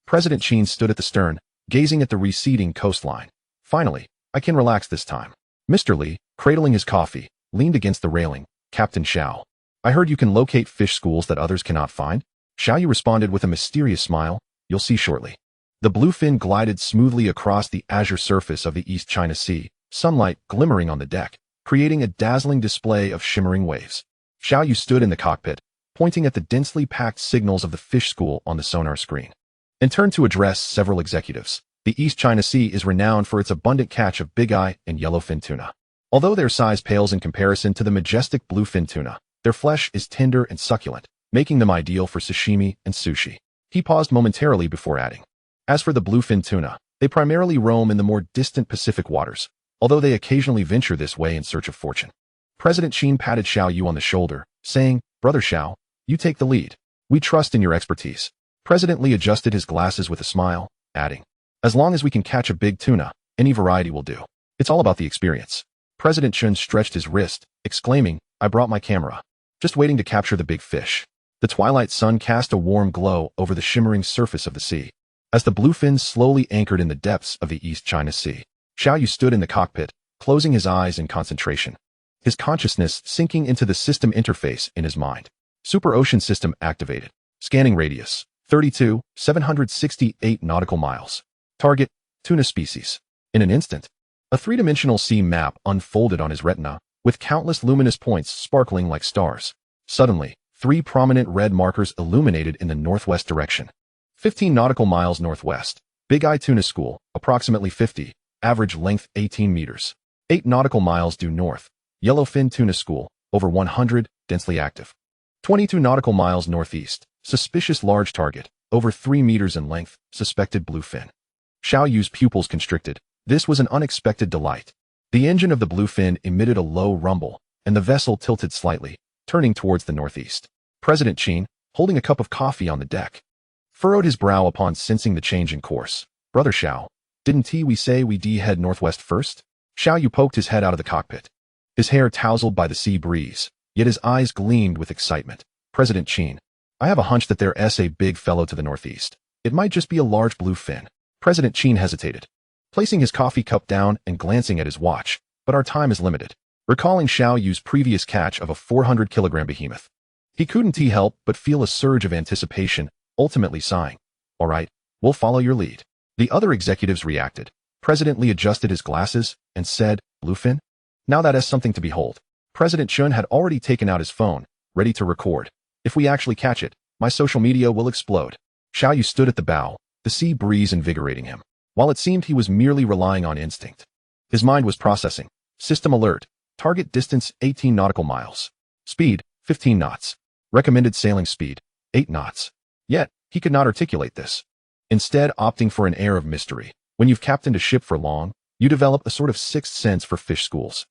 President Qin stood at the stern, gazing at the receding coastline. "Finally, I can relax this time." Mr. Li, cradling his coffee, leaned against the railing. "Captain Xiao, I heard you can locate fish schools that others cannot find?" Xiao Yu responded with a mysterious smile. "You'll see shortly." The Bluefin glided smoothly across the azure surface of the East China Sea, sunlight glimmering on the deck, creating a dazzling display of shimmering waves. Xiao Yu stood in the cockpit, pointing at the densely packed signals of the fish school on the sonar screen, and turned to address several executives. The East China Sea is renowned for its abundant catch of big-eye and yellowfin tuna. Although their size pales in comparison to the majestic bluefin tuna, their flesh is tender and succulent, making them ideal for sashimi and sushi. He paused momentarily before adding, "As for the bluefin tuna, they primarily roam in the more distant Pacific waters, although they occasionally venture this way in search of fortune." President Qin patted Xiao Yu on the shoulder, saying, "Brother Xiao, you take the lead. We trust in your expertise." President Li adjusted his glasses with a smile, adding, "As long as we can catch a big tuna, any variety will do. It's all about the experience." President Chun stretched his wrist, exclaiming, "I brought my camera. Just waiting to capture the big fish." The twilight sun cast a warm glow over the shimmering surface of the sea. As the bluefins slowly anchored in the depths of the East China Sea, Xiao Yu stood in the cockpit, closing his eyes in concentration, his consciousness sinking into the system interface in his mind. Super Ocean System activated. Scanning radius, 32,768 nautical miles. Target, tuna species. In an instant, a three-dimensional sea map unfolded on his retina, with countless luminous points sparkling like stars. Suddenly, 3 prominent red markers illuminated in the northwest direction. 15 nautical miles northwest. Big Eye Tuna School, approximately 50, average length 18 meters. 8 nautical miles due north. Yellowfin Tuna School, over 100, densely active. 22 nautical miles northeast. Suspicious large target, over 3 meters in length, suspected bluefin. Xiao Yu's pupils constricted. This was an unexpected delight. The engine of the bluefin emitted a low rumble, and the vessel tilted slightly, turning towards the northeast. President Qin, holding a cup of coffee on the deck, furrowed his brow upon sensing the change in course. "Brother Xiao, didn't we say we'd head northwest first?" Xiao Yu poked his head out of the cockpit. His hair tousled by the sea breeze, yet his eyes gleamed with excitement. "President Qin, I have a hunch that there's a big fellow to the northeast. It might just be a large bluefin." President Qin hesitated, placing his coffee cup down and glancing at his watch. "But our time is limited." Recalling Xiao Yu's previous catch of a 400-kilogram behemoth, he couldn't help but feel a surge of anticipation, ultimately sighing, "All right, we'll follow your lead." The other executives reacted. President Li adjusted his glasses and said, "Bluefin? Now that is something to behold." President Chun had already taken out his phone, ready to record. "If we actually catch it, my social media will explode." Xiao Yu stood at the bow, the sea breeze invigorating him, while it seemed he was merely relying on instinct. His mind was processing. System alert. Target distance 18 nautical miles. Speed 15 knots. Recommended sailing speed 8 knots. Yet, he could not articulate this. Instead, opting for an air of mystery. When you've captained a ship for long, you develop a sort of sixth sense for fish schools.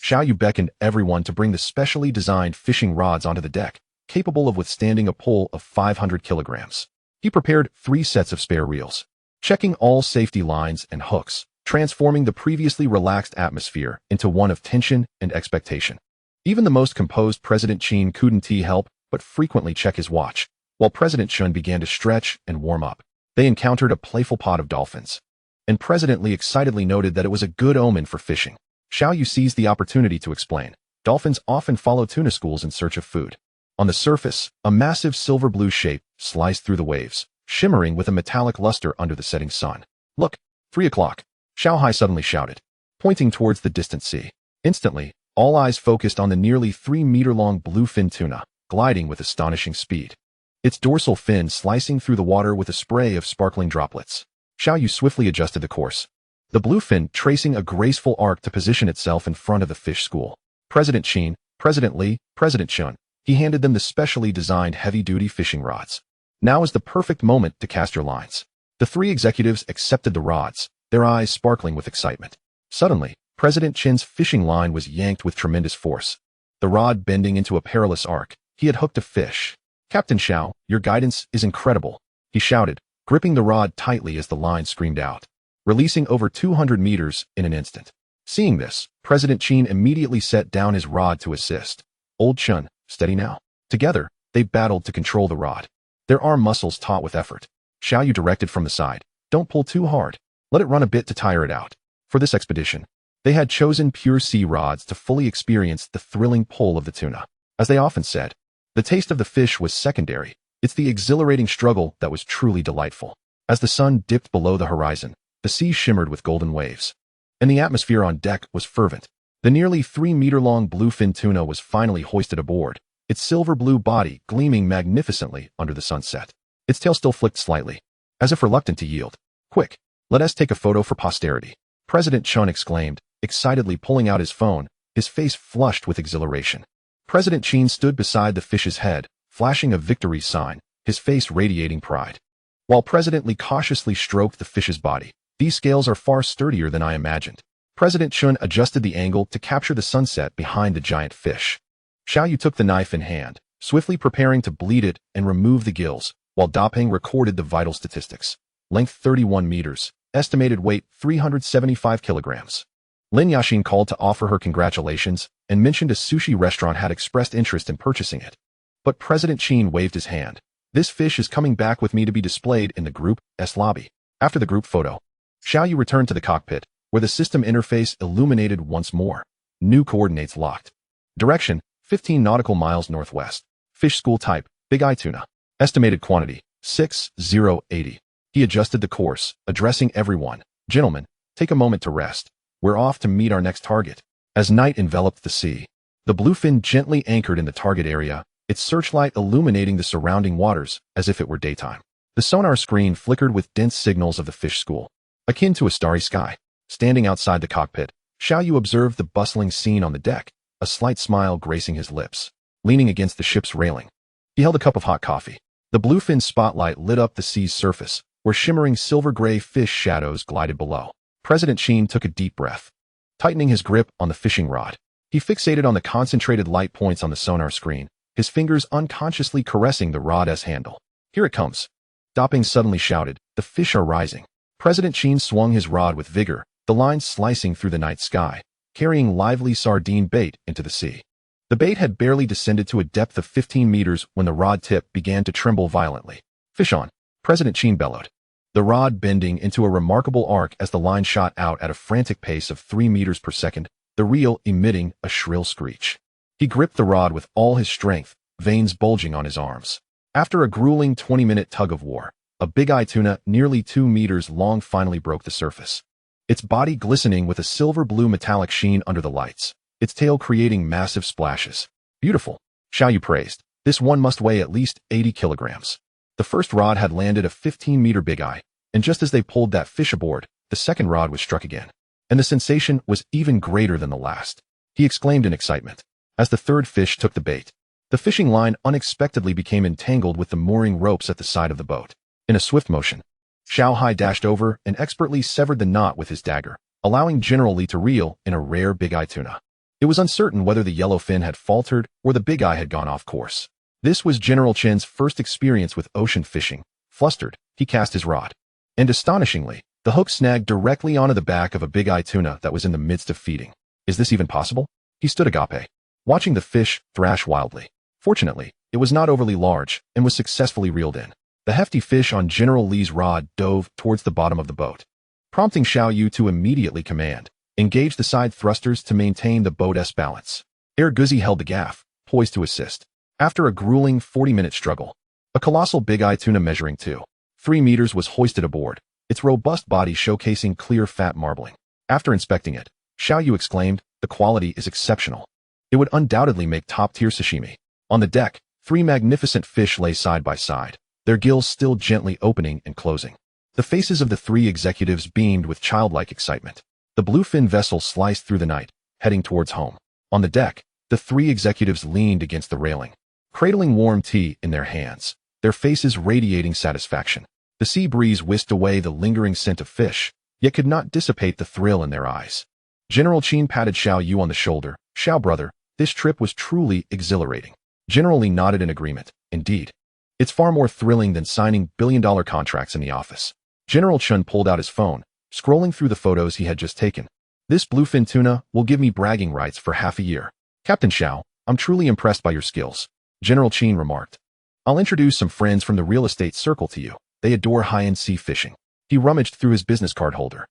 Xiao Yu beckoned everyone to bring the specially designed fishing rods onto the deck, capable of withstanding a pull of 500 kilograms. He prepared 3 sets of spare reels, checking all safety lines and hooks, transforming the previously relaxed atmosphere into one of tension and expectation. Even the most composed President Qin couldn't help but frequently check his watch. While President Chun began to stretch and warm up, they encountered a playful pod of dolphins, and President Li excitedly noted that it was a good omen for fishing. Xiao Yu seized the opportunity to explain. Dolphins often follow tuna schools in search of food. On the surface, a massive silver-blue shape sliced through the waves, shimmering with a metallic luster under the setting sun. "Look, 3 o'clock. Xiao Hai suddenly shouted, pointing towards the distant sea. Instantly, all eyes focused on the nearly 3-meter-long bluefin tuna, gliding with astonishing speed, its dorsal fin slicing through the water with a spray of sparkling droplets. Xiao Yu swiftly adjusted the course, the bluefin tracing a graceful arc to position itself in front of the fish school. President Qin, President Li, President Chun, he handed them the specially designed heavy-duty fishing rods. "Now is the perfect moment to cast your lines." The 3 executives accepted the rods, their eyes sparkling with excitement. Suddenly, President Qin's fishing line was yanked with tremendous force, the rod bending into a perilous arc. He had hooked a fish. "Captain Xiao, your guidance is incredible," he shouted, gripping the rod tightly as the line screamed out, releasing over 200 meters in an instant. Seeing this, President Qin immediately set down his rod to assist. "Old Chun, steady now." Together, they battled to control the rod, their arm muscles taut with effort. Xiao Yu directed from the side, "Don't pull too hard. Let it run a bit to tire it out." For this expedition, they had chosen pure sea rods to fully experience the thrilling pull of the tuna. As they often said, the taste of the fish was secondary. It's the exhilarating struggle that was truly delightful. As the sun dipped below the horizon, the sea shimmered with golden waves, and the atmosphere on deck was fervent. The nearly 3-meter-long bluefin tuna was finally hoisted aboard, its silver-blue body gleaming magnificently under the sunset. Its tail still flicked slightly, as if reluctant to yield. "Quick, let us take a photo for posterity," President Chun exclaimed, excitedly pulling out his phone, his face flushed with exhilaration. President Qin stood beside the fish's head, flashing a victory sign, his face radiating pride. While President Li cautiously stroked the fish's body, "These scales are far sturdier than I imagined." President Chun adjusted the angle to capture the sunset behind the giant fish. Xiao Yu took the knife in hand, swiftly preparing to bleed it and remove the gills, while Dapeng recorded the vital statistics. Length 31 meters, estimated weight 375 kilograms. Lin Yashin called to offer her congratulations and mentioned a sushi restaurant had expressed interest in purchasing it. But President Qin waved his hand. "This fish is coming back with me to be displayed in the Group S lobby." After the group photo, Xiao Yu returned to the cockpit, where the system interface illuminated once more. New coordinates locked. Direction, 15 nautical miles northwest. Fish school type, big eye tuna. Estimated quantity, 6080. He adjusted the course, addressing everyone. "Gentlemen, take a moment to rest. We're off to meet our next target." As night enveloped the sea, the bluefin gently anchored in the target area, its searchlight illuminating the surrounding waters as if it were daytime. The sonar screen flickered with dense signals of the fish school, akin to a starry sky. Standing outside the cockpit, Xiao Yu observed the bustling scene on the deck, a slight smile gracing his lips. Leaning against the ship's railing, he held a cup of hot coffee. The bluefin spotlight lit up the sea's surface, where shimmering silver-gray fish shadows glided below. President Qin took a deep breath, tightening his grip on the fishing rod. He fixated on the concentrated light points on the sonar screen, his fingers unconsciously caressing the rod's handle. "Here it comes." Dopping suddenly shouted, "The fish are rising." President Sheen swung his rod with vigor, the line slicing through the night sky, carrying lively sardine bait into the sea. The bait had barely descended to a depth of 15 meters when the rod tip began to tremble violently. "Fish on," President Sheen bellowed, the rod bending into a remarkable arc as the line shot out at a frantic pace of 3 meters per second, the reel emitting a shrill screech. He gripped the rod with all his strength, veins bulging on his arms. After a grueling 20-minute tug-of-war, a big-eye tuna nearly 2 meters long finally broke the surface. Its body glistening with a silver-blue metallic sheen under the lights, its tail creating massive splashes. "Beautiful," Xiaoyu praised. "This one must weigh at least 80 kilograms. The first rod had landed a 15-meter big-eye, and just as they pulled that fish aboard, the second rod was struck again. And the sensation was even greater than the last," he exclaimed in excitement. As the third fish took the bait, the fishing line unexpectedly became entangled with the mooring ropes at the side of the boat. In a swift motion, Xiao Hai dashed over and expertly severed the knot with his dagger, allowing General Li to reel in a rare big-eye tuna. It was uncertain whether the yellowfin had faltered or the big-eye had gone off course. This was General Chen's first experience with ocean fishing. Flustered, he cast his rod. And astonishingly, the hook snagged directly onto the back of a big-eye tuna that was in the midst of feeding. Is this even possible? He stood agape, watching the fish thrash wildly. Fortunately, it was not overly large and was successfully reeled in. The hefty fish on General Li's rod dove towards the bottom of the boat, prompting Xiaoyu to immediately command, "Engage the side thrusters to maintain the boat's balance." Air Guzzi held the gaff, poised to assist. After a grueling 40-minute struggle, a colossal big-eye tuna measuring 2.3 meters was hoisted aboard, its robust body showcasing clear fat marbling. After inspecting it, Xiaoyu exclaimed, "The quality is exceptional. It would undoubtedly make top-tier sashimi." On the deck, 3 magnificent fish lay side by side, their gills still gently opening and closing. The faces of the 3 executives beamed with childlike excitement. The bluefin vessel sliced through the night, heading towards home. On the deck, the 3 executives leaned against the railing, cradling warm tea in their hands, their faces radiating satisfaction. The sea breeze whisked away the lingering scent of fish, yet could not dissipate the thrill in their eyes. General Qin patted Xiao Yu on the shoulder. "Xiao brother, this trip was truly exhilarating." General Li nodded in agreement. "Indeed. It's far more thrilling than signing billion-dollar contracts in the office." General Chun pulled out his phone, scrolling through the photos he had just taken. "This bluefin tuna will give me bragging rights for half a year." "Captain Xiao, I'm truly impressed by your skills," General Qin remarked. "I'll introduce some friends from the real estate circle to you. They adore high-end sea fishing." He rummaged through his business card holder.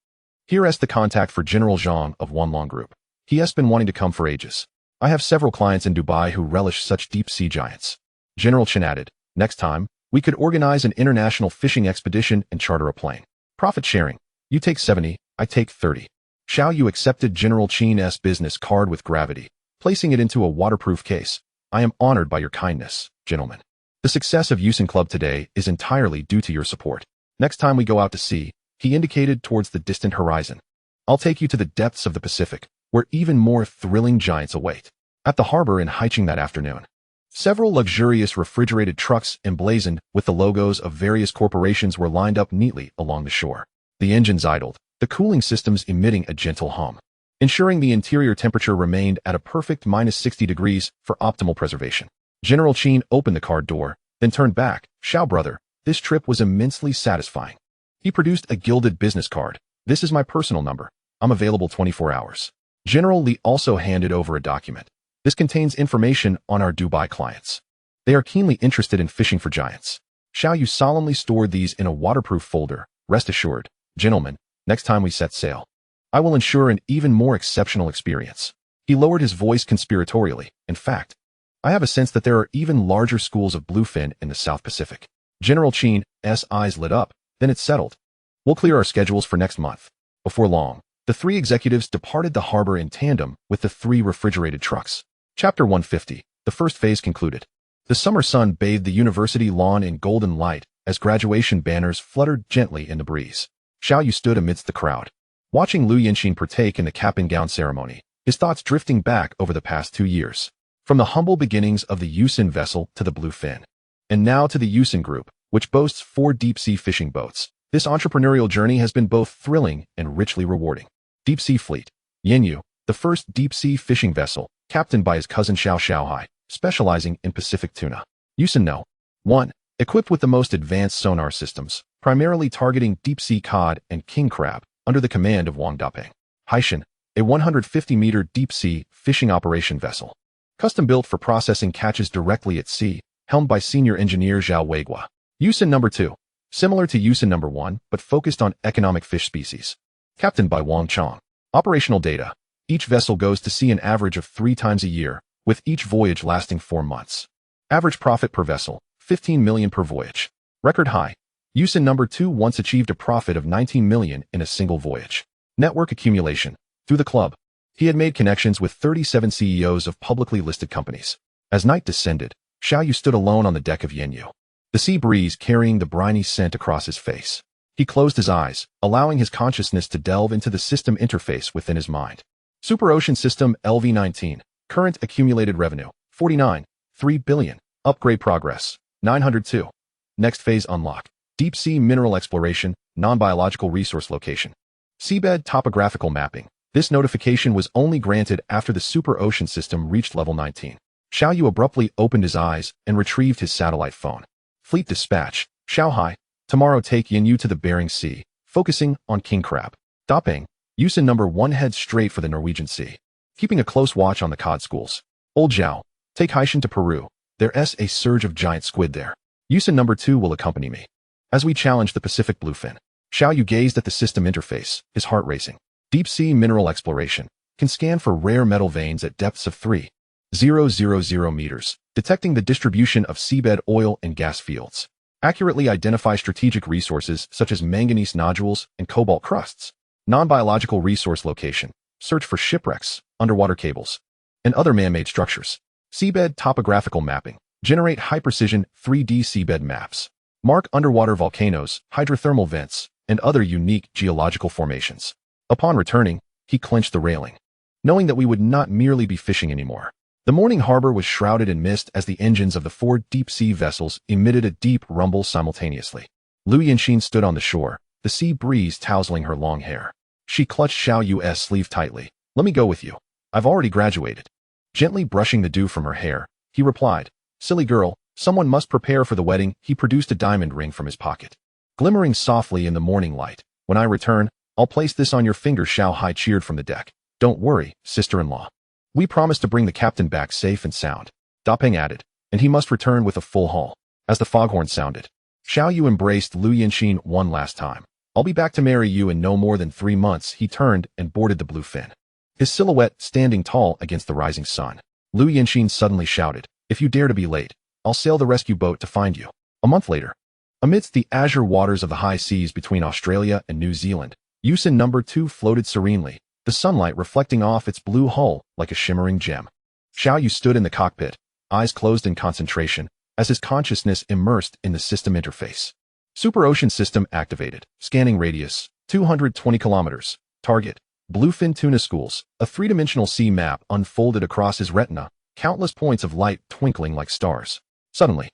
"Here's the contact for General Zhang of Wanlong Group. He has been wanting to come for ages. I have several clients in Dubai who relish such deep-sea giants." General Chen added, "Next time, we could organize an international fishing expedition and charter a plane. Profit sharing. You take 70, I take 30. Xiao Yu accepted General Qin's business card with gravity, placing it into a waterproof case. "I am honored by your kindness, gentlemen. The success of Yusen Club today is entirely due to your support. Next time we go out to sea," he indicated towards the distant horizon, "I'll take you to the depths of the Pacific, where even more thrilling giants await." At the harbor in Haicheng that afternoon, several luxurious refrigerated trucks emblazoned with the logos of various corporations were lined up neatly along the shore. The engines idled, the cooling systems emitting a gentle hum, ensuring the interior temperature remained at a perfect -60 degrees for optimal preservation. General Qin opened the car door, then turned back. "Xiao brother, this trip was immensely satisfying." He produced a gilded business card. "This is my personal number. I'm available 24 hours. General Li also handed over a document. "This contains information on our Dubai clients. They are keenly interested in fishing for giants." Xiao Yu solemnly stored these in a waterproof folder. "Rest assured, gentlemen, next time we set sail, I will ensure an even more exceptional experience." He lowered his voice conspiratorially. "In fact, I have a sense that there are even larger schools of bluefin in the South Pacific." General Qin's eyes lit up, then it settled. "We'll clear our schedules for next month." Before long, the 3 executives departed the harbor in tandem with the 3 refrigerated trucks. Chapter 150. The first phase concluded. The summer sun bathed the university lawn in golden light as graduation banners fluttered gently in the breeze. Xiao Yu stood amidst the crowd, watching Liu Yanxin partake in the cap and gown ceremony, his thoughts drifting back over the past 2 years. From the humble beginnings of the Yusen vessel to the bluefin, and now to the Yusen Group, which boasts 4 deep-sea fishing boats. This entrepreneurial journey has been both thrilling and richly rewarding. Deep-sea fleet. Yanyu, the first deep-sea fishing vessel, captained by his cousin Xiao Xiaohai, specializing in Pacific tuna. Yusen No. 1. Equipped with the most advanced sonar systems, primarily targeting deep-sea cod and king crab, under the command of Wang Dapeng. Haishan, a 150-meter deep-sea fishing operation vessel. Custom-built for processing catches directly at sea, helmed by senior engineer Zhao Weigua. Yusen No. 2. Similar to Yusen No. 1, but focused on economic fish species. Captained by Wang Chong. Operational data. Each vessel goes to sea an average of 3 times a year, with each voyage lasting 4 months. Average profit per vessel, 15 million per voyage. Record high. Yusen No. 2 once achieved a profit of 19 million in a single voyage. Network accumulation. Through the club, he had made connections with 37 CEOs of publicly listed companies. As night descended, Xiaoyu stood alone on the deck of Yanyu. The sea breeze carrying the briny scent across his face. He closed his eyes, allowing his consciousness to delve into the system interface within his mind. Super Ocean System LV-19. Current accumulated revenue, 49.3 billion. Upgrade progress, 902. Next phase unlock. Deep sea mineral exploration, non-biological resource location. Seabed topographical mapping. This notification was only granted after the Super Ocean System reached level 19. Xiaoyu abruptly opened his eyes and retrieved his satellite phone. Fleet dispatch. Shanghai. Tomorrow take Yanyu to the Bering Sea, focusing on king crab. Dapeng. Yusen No. 1 heads straight for the Norwegian Sea. Keeping a close watch on the cod schools. Old Zhao. Take Haishan to Peru. There's a surge of giant squid there. Yusen No. 2 will accompany me. As we challenge the Pacific bluefin. Xiaoyu gazed at the system interface, his heart racing. Deep-sea mineral exploration. Can scan for rare metal veins at depths of 3,000 meters, detecting the distribution of seabed oil and gas fields. Accurately identify strategic resources such as manganese nodules and cobalt crusts. Non-biological resource location. Search for shipwrecks, underwater cables, and other man-made structures. Seabed topographical mapping. Generate high-precision 3D seabed maps. Mark underwater volcanoes, hydrothermal vents, and other unique geological formations. Upon returning, he clenched the railing, knowing that we would not merely be fishing anymore. The morning harbor was shrouded in mist as the engines of the 4 deep-sea vessels emitted a deep rumble simultaneously. Liu Yanxin stood on the shore, the sea breeze tousling her long hair. She clutched Xiao Yu's sleeve tightly. Let me go with you. I've already graduated. Gently brushing the dew from her hair, he replied, Silly girl, someone must prepare for the wedding. He produced a diamond ring from his pocket. Glimmering softly in the morning light. When I return, I'll place this on your finger. Xiao Hai cheered from the deck. Don't worry, sister-in-law. We promised to bring the captain back safe and sound. Dapeng added, and he must return with a full haul. As the foghorn sounded, Xiao Yu embraced Liu Yanxin one last time. I'll be back to marry you in no more than 3 months. He turned and boarded the bluefin. His silhouette standing tall against the rising sun. Liu Yanxin suddenly shouted, if you dare to be late, I'll sail the rescue boat to find you. A month later, amidst the azure waters of the high seas between Australia and New Zealand, Yusen No. 2 floated serenely, the sunlight reflecting off its blue hull like a shimmering gem. Xiao Yu stood in the cockpit, eyes closed in concentration, as his consciousness immersed in the system interface. Super Ocean System activated. Scanning radius, 220 kilometers. Target, bluefin tuna schools. A 3-dimensional sea map unfolded across his retina, countless points of light twinkling like stars. Suddenly,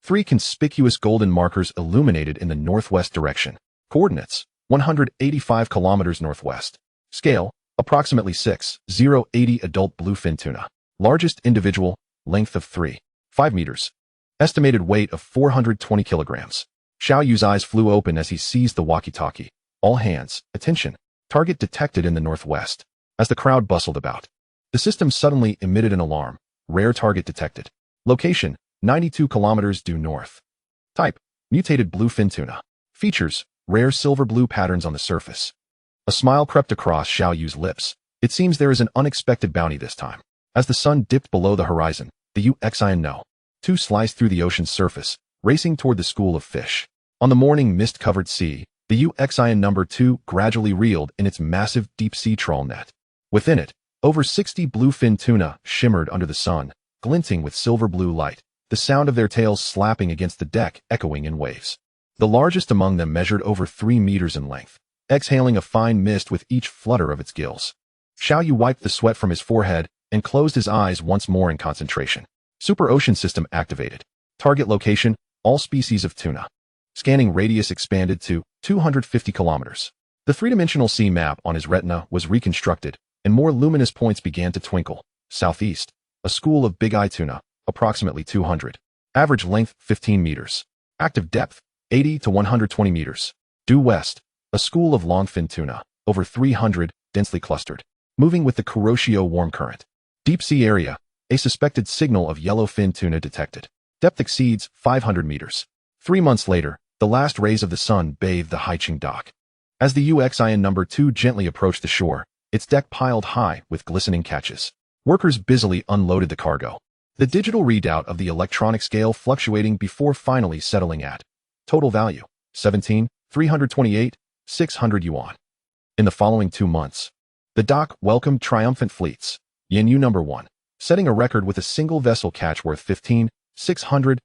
3 conspicuous golden markers illuminated in the northwest direction. Coordinates, 185 kilometers northwest. Scale, approximately 6,080 adult bluefin tuna. Largest individual, length of 3.5 meters. Estimated weight of 420 kilograms. Xiao Yu's eyes flew open as he seized the walkie-talkie. All hands, attention. Target detected in the northwest. As the crowd bustled about, the system suddenly emitted an alarm. Rare target detected. Location, 92 kilometers due north. Type, mutated bluefin tuna. Features, rare silver-blue patterns on the surface. A smile crept across Xiao Yu's lips. It seems there is an unexpected bounty this time. As the sun dipped below the horizon, the Yuxian No. 2 sliced through the ocean's surface, racing toward the school of fish. On the morning mist-covered sea, the Yuxian No. 2 gradually reeled in its massive deep-sea trawl net. Within it, over 60 bluefin tuna shimmered under the sun, glinting with silver-blue light, the sound of their tails slapping against the deck echoing in waves. The largest among them measured over 3 meters in length, exhaling a fine mist with each flutter of its gills. Xiao Yu wiped the sweat from his forehead and closed his eyes once more in concentration. Super Ocean System activated. Target location, all species of tuna. Scanning radius expanded to 250 kilometers. The 3-dimensional sea map on his retina was reconstructed, and more luminous points began to twinkle. Southeast, a school of big-eye tuna, approximately 200. Average length, 15 meters. Active depth, 80 to 120 meters. Due west, a school of longfin tuna, over 300, densely clustered. Moving with the Kuroshio warm current. Deep sea area, a suspected signal of yellowfin tuna detected. Depth exceeds 500 meters. 3 months later, the last rays of the sun bathed the Haicheng dock. As the UXIN number 2 gently approached the shore, its deck piled high with glistening catches. Workers busily unloaded the cargo. The digital readout of the electronic scale fluctuating before finally settling at total value, 17,328, 600 yuan. In the following 2 months, the dock welcomed triumphant fleets. Yanyu number 1, setting a record with a single vessel catch worth 15,600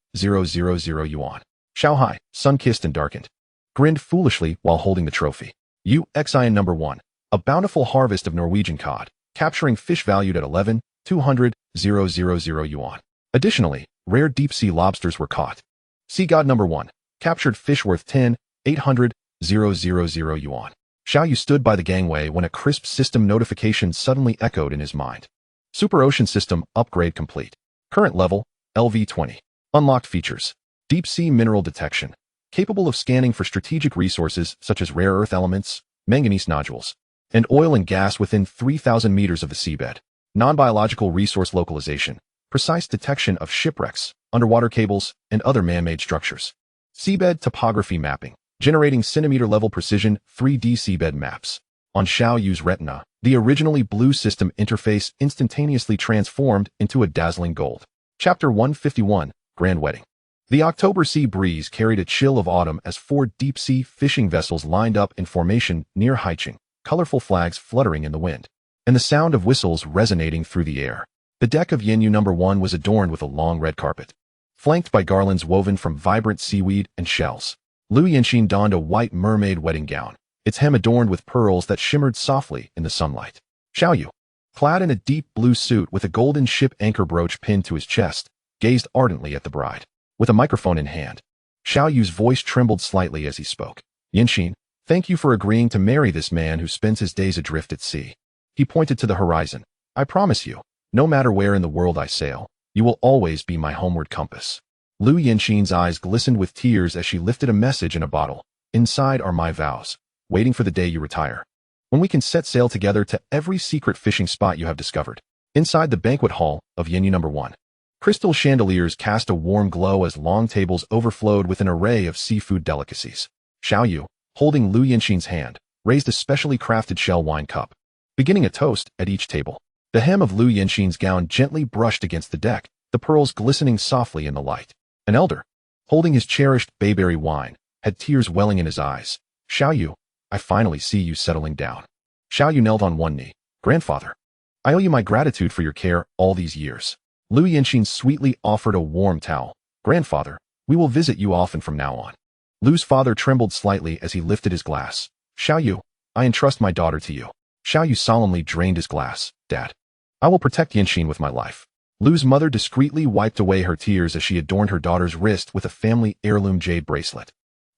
yuan. Shanghai, sun-kissed and darkened, grinned foolishly while holding the trophy. UXIN number 1, a bountiful harvest of Norwegian cod, capturing fish valued at 11,200 yuan. Additionally, rare deep-sea lobsters were caught. Sea God number 1, captured fish worth 10,800 yuan. Xiaoyu stood by the gangway when a crisp system notification suddenly echoed in his mind. Super Ocean System upgrade complete. Current level, LV20. Unlocked features. Deep sea mineral detection, capable of scanning for strategic resources such as rare earth elements, manganese nodules, and oil and gas within 3,000 meters of the seabed. Non-biological resource localization, precise detection of shipwrecks, underwater cables, and other man-made structures. Seabed topography mapping, generating centimeter-level precision 3D seabed maps. On Xiaoyu's retina, the originally blue system interface instantaneously transformed into a dazzling gold. Chapter 151, Grand Wedding. The October sea breeze carried a chill of autumn as 4 deep-sea fishing vessels lined up in formation near Haicheng, colorful flags fluttering in the wind, and the sound of whistles resonating through the air. The deck of Yanyu number 1 was adorned with a long red carpet, flanked by garlands woven from vibrant seaweed and shells. Lu Yanxin donned a white mermaid wedding gown, its hem adorned with pearls that shimmered softly in the sunlight. Xiaoyu, clad in a deep blue suit with a golden ship anchor brooch pinned to his chest, gazed ardently at the bride. With a microphone in hand, Xiaoyu's voice trembled slightly as he spoke. Yanxin, thank you for agreeing to marry this man who spends his days adrift at sea. He pointed to the horizon. I promise you, no matter where in the world I sail, you will always be my homeward compass. Lu Yanxin's eyes glistened with tears as she lifted a message in a bottle. Inside are my vows, waiting for the day you retire, when we can set sail together to every secret fishing spot you have discovered. Inside the banquet hall of Yanyu number 1. Crystal chandeliers cast a warm glow as long tables overflowed with an array of seafood delicacies. Xiaoyu, holding Lu Yanxin's hand, raised a specially crafted shell wine cup, beginning a toast at each table. The hem of Lu Yanxin's gown gently brushed against the deck, the pearls glistening softly in the light. An elder, holding his cherished bayberry wine, had tears welling in his eyes. Xiaoyu, I finally see you settling down. Xiaoyu knelt on one knee. Grandfather, I owe you my gratitude for your care all these years. Lu Yanxin sweetly offered a warm towel. Grandfather, we will visit you often from now on. Lu's father trembled slightly as he lifted his glass. Xiaoyu, I entrust my daughter to you. Xiaoyu solemnly drained his glass. Dad, I will protect Yanxin with my life. Lu's mother discreetly wiped away her tears as she adorned her daughter's wrist with a family heirloom jade bracelet.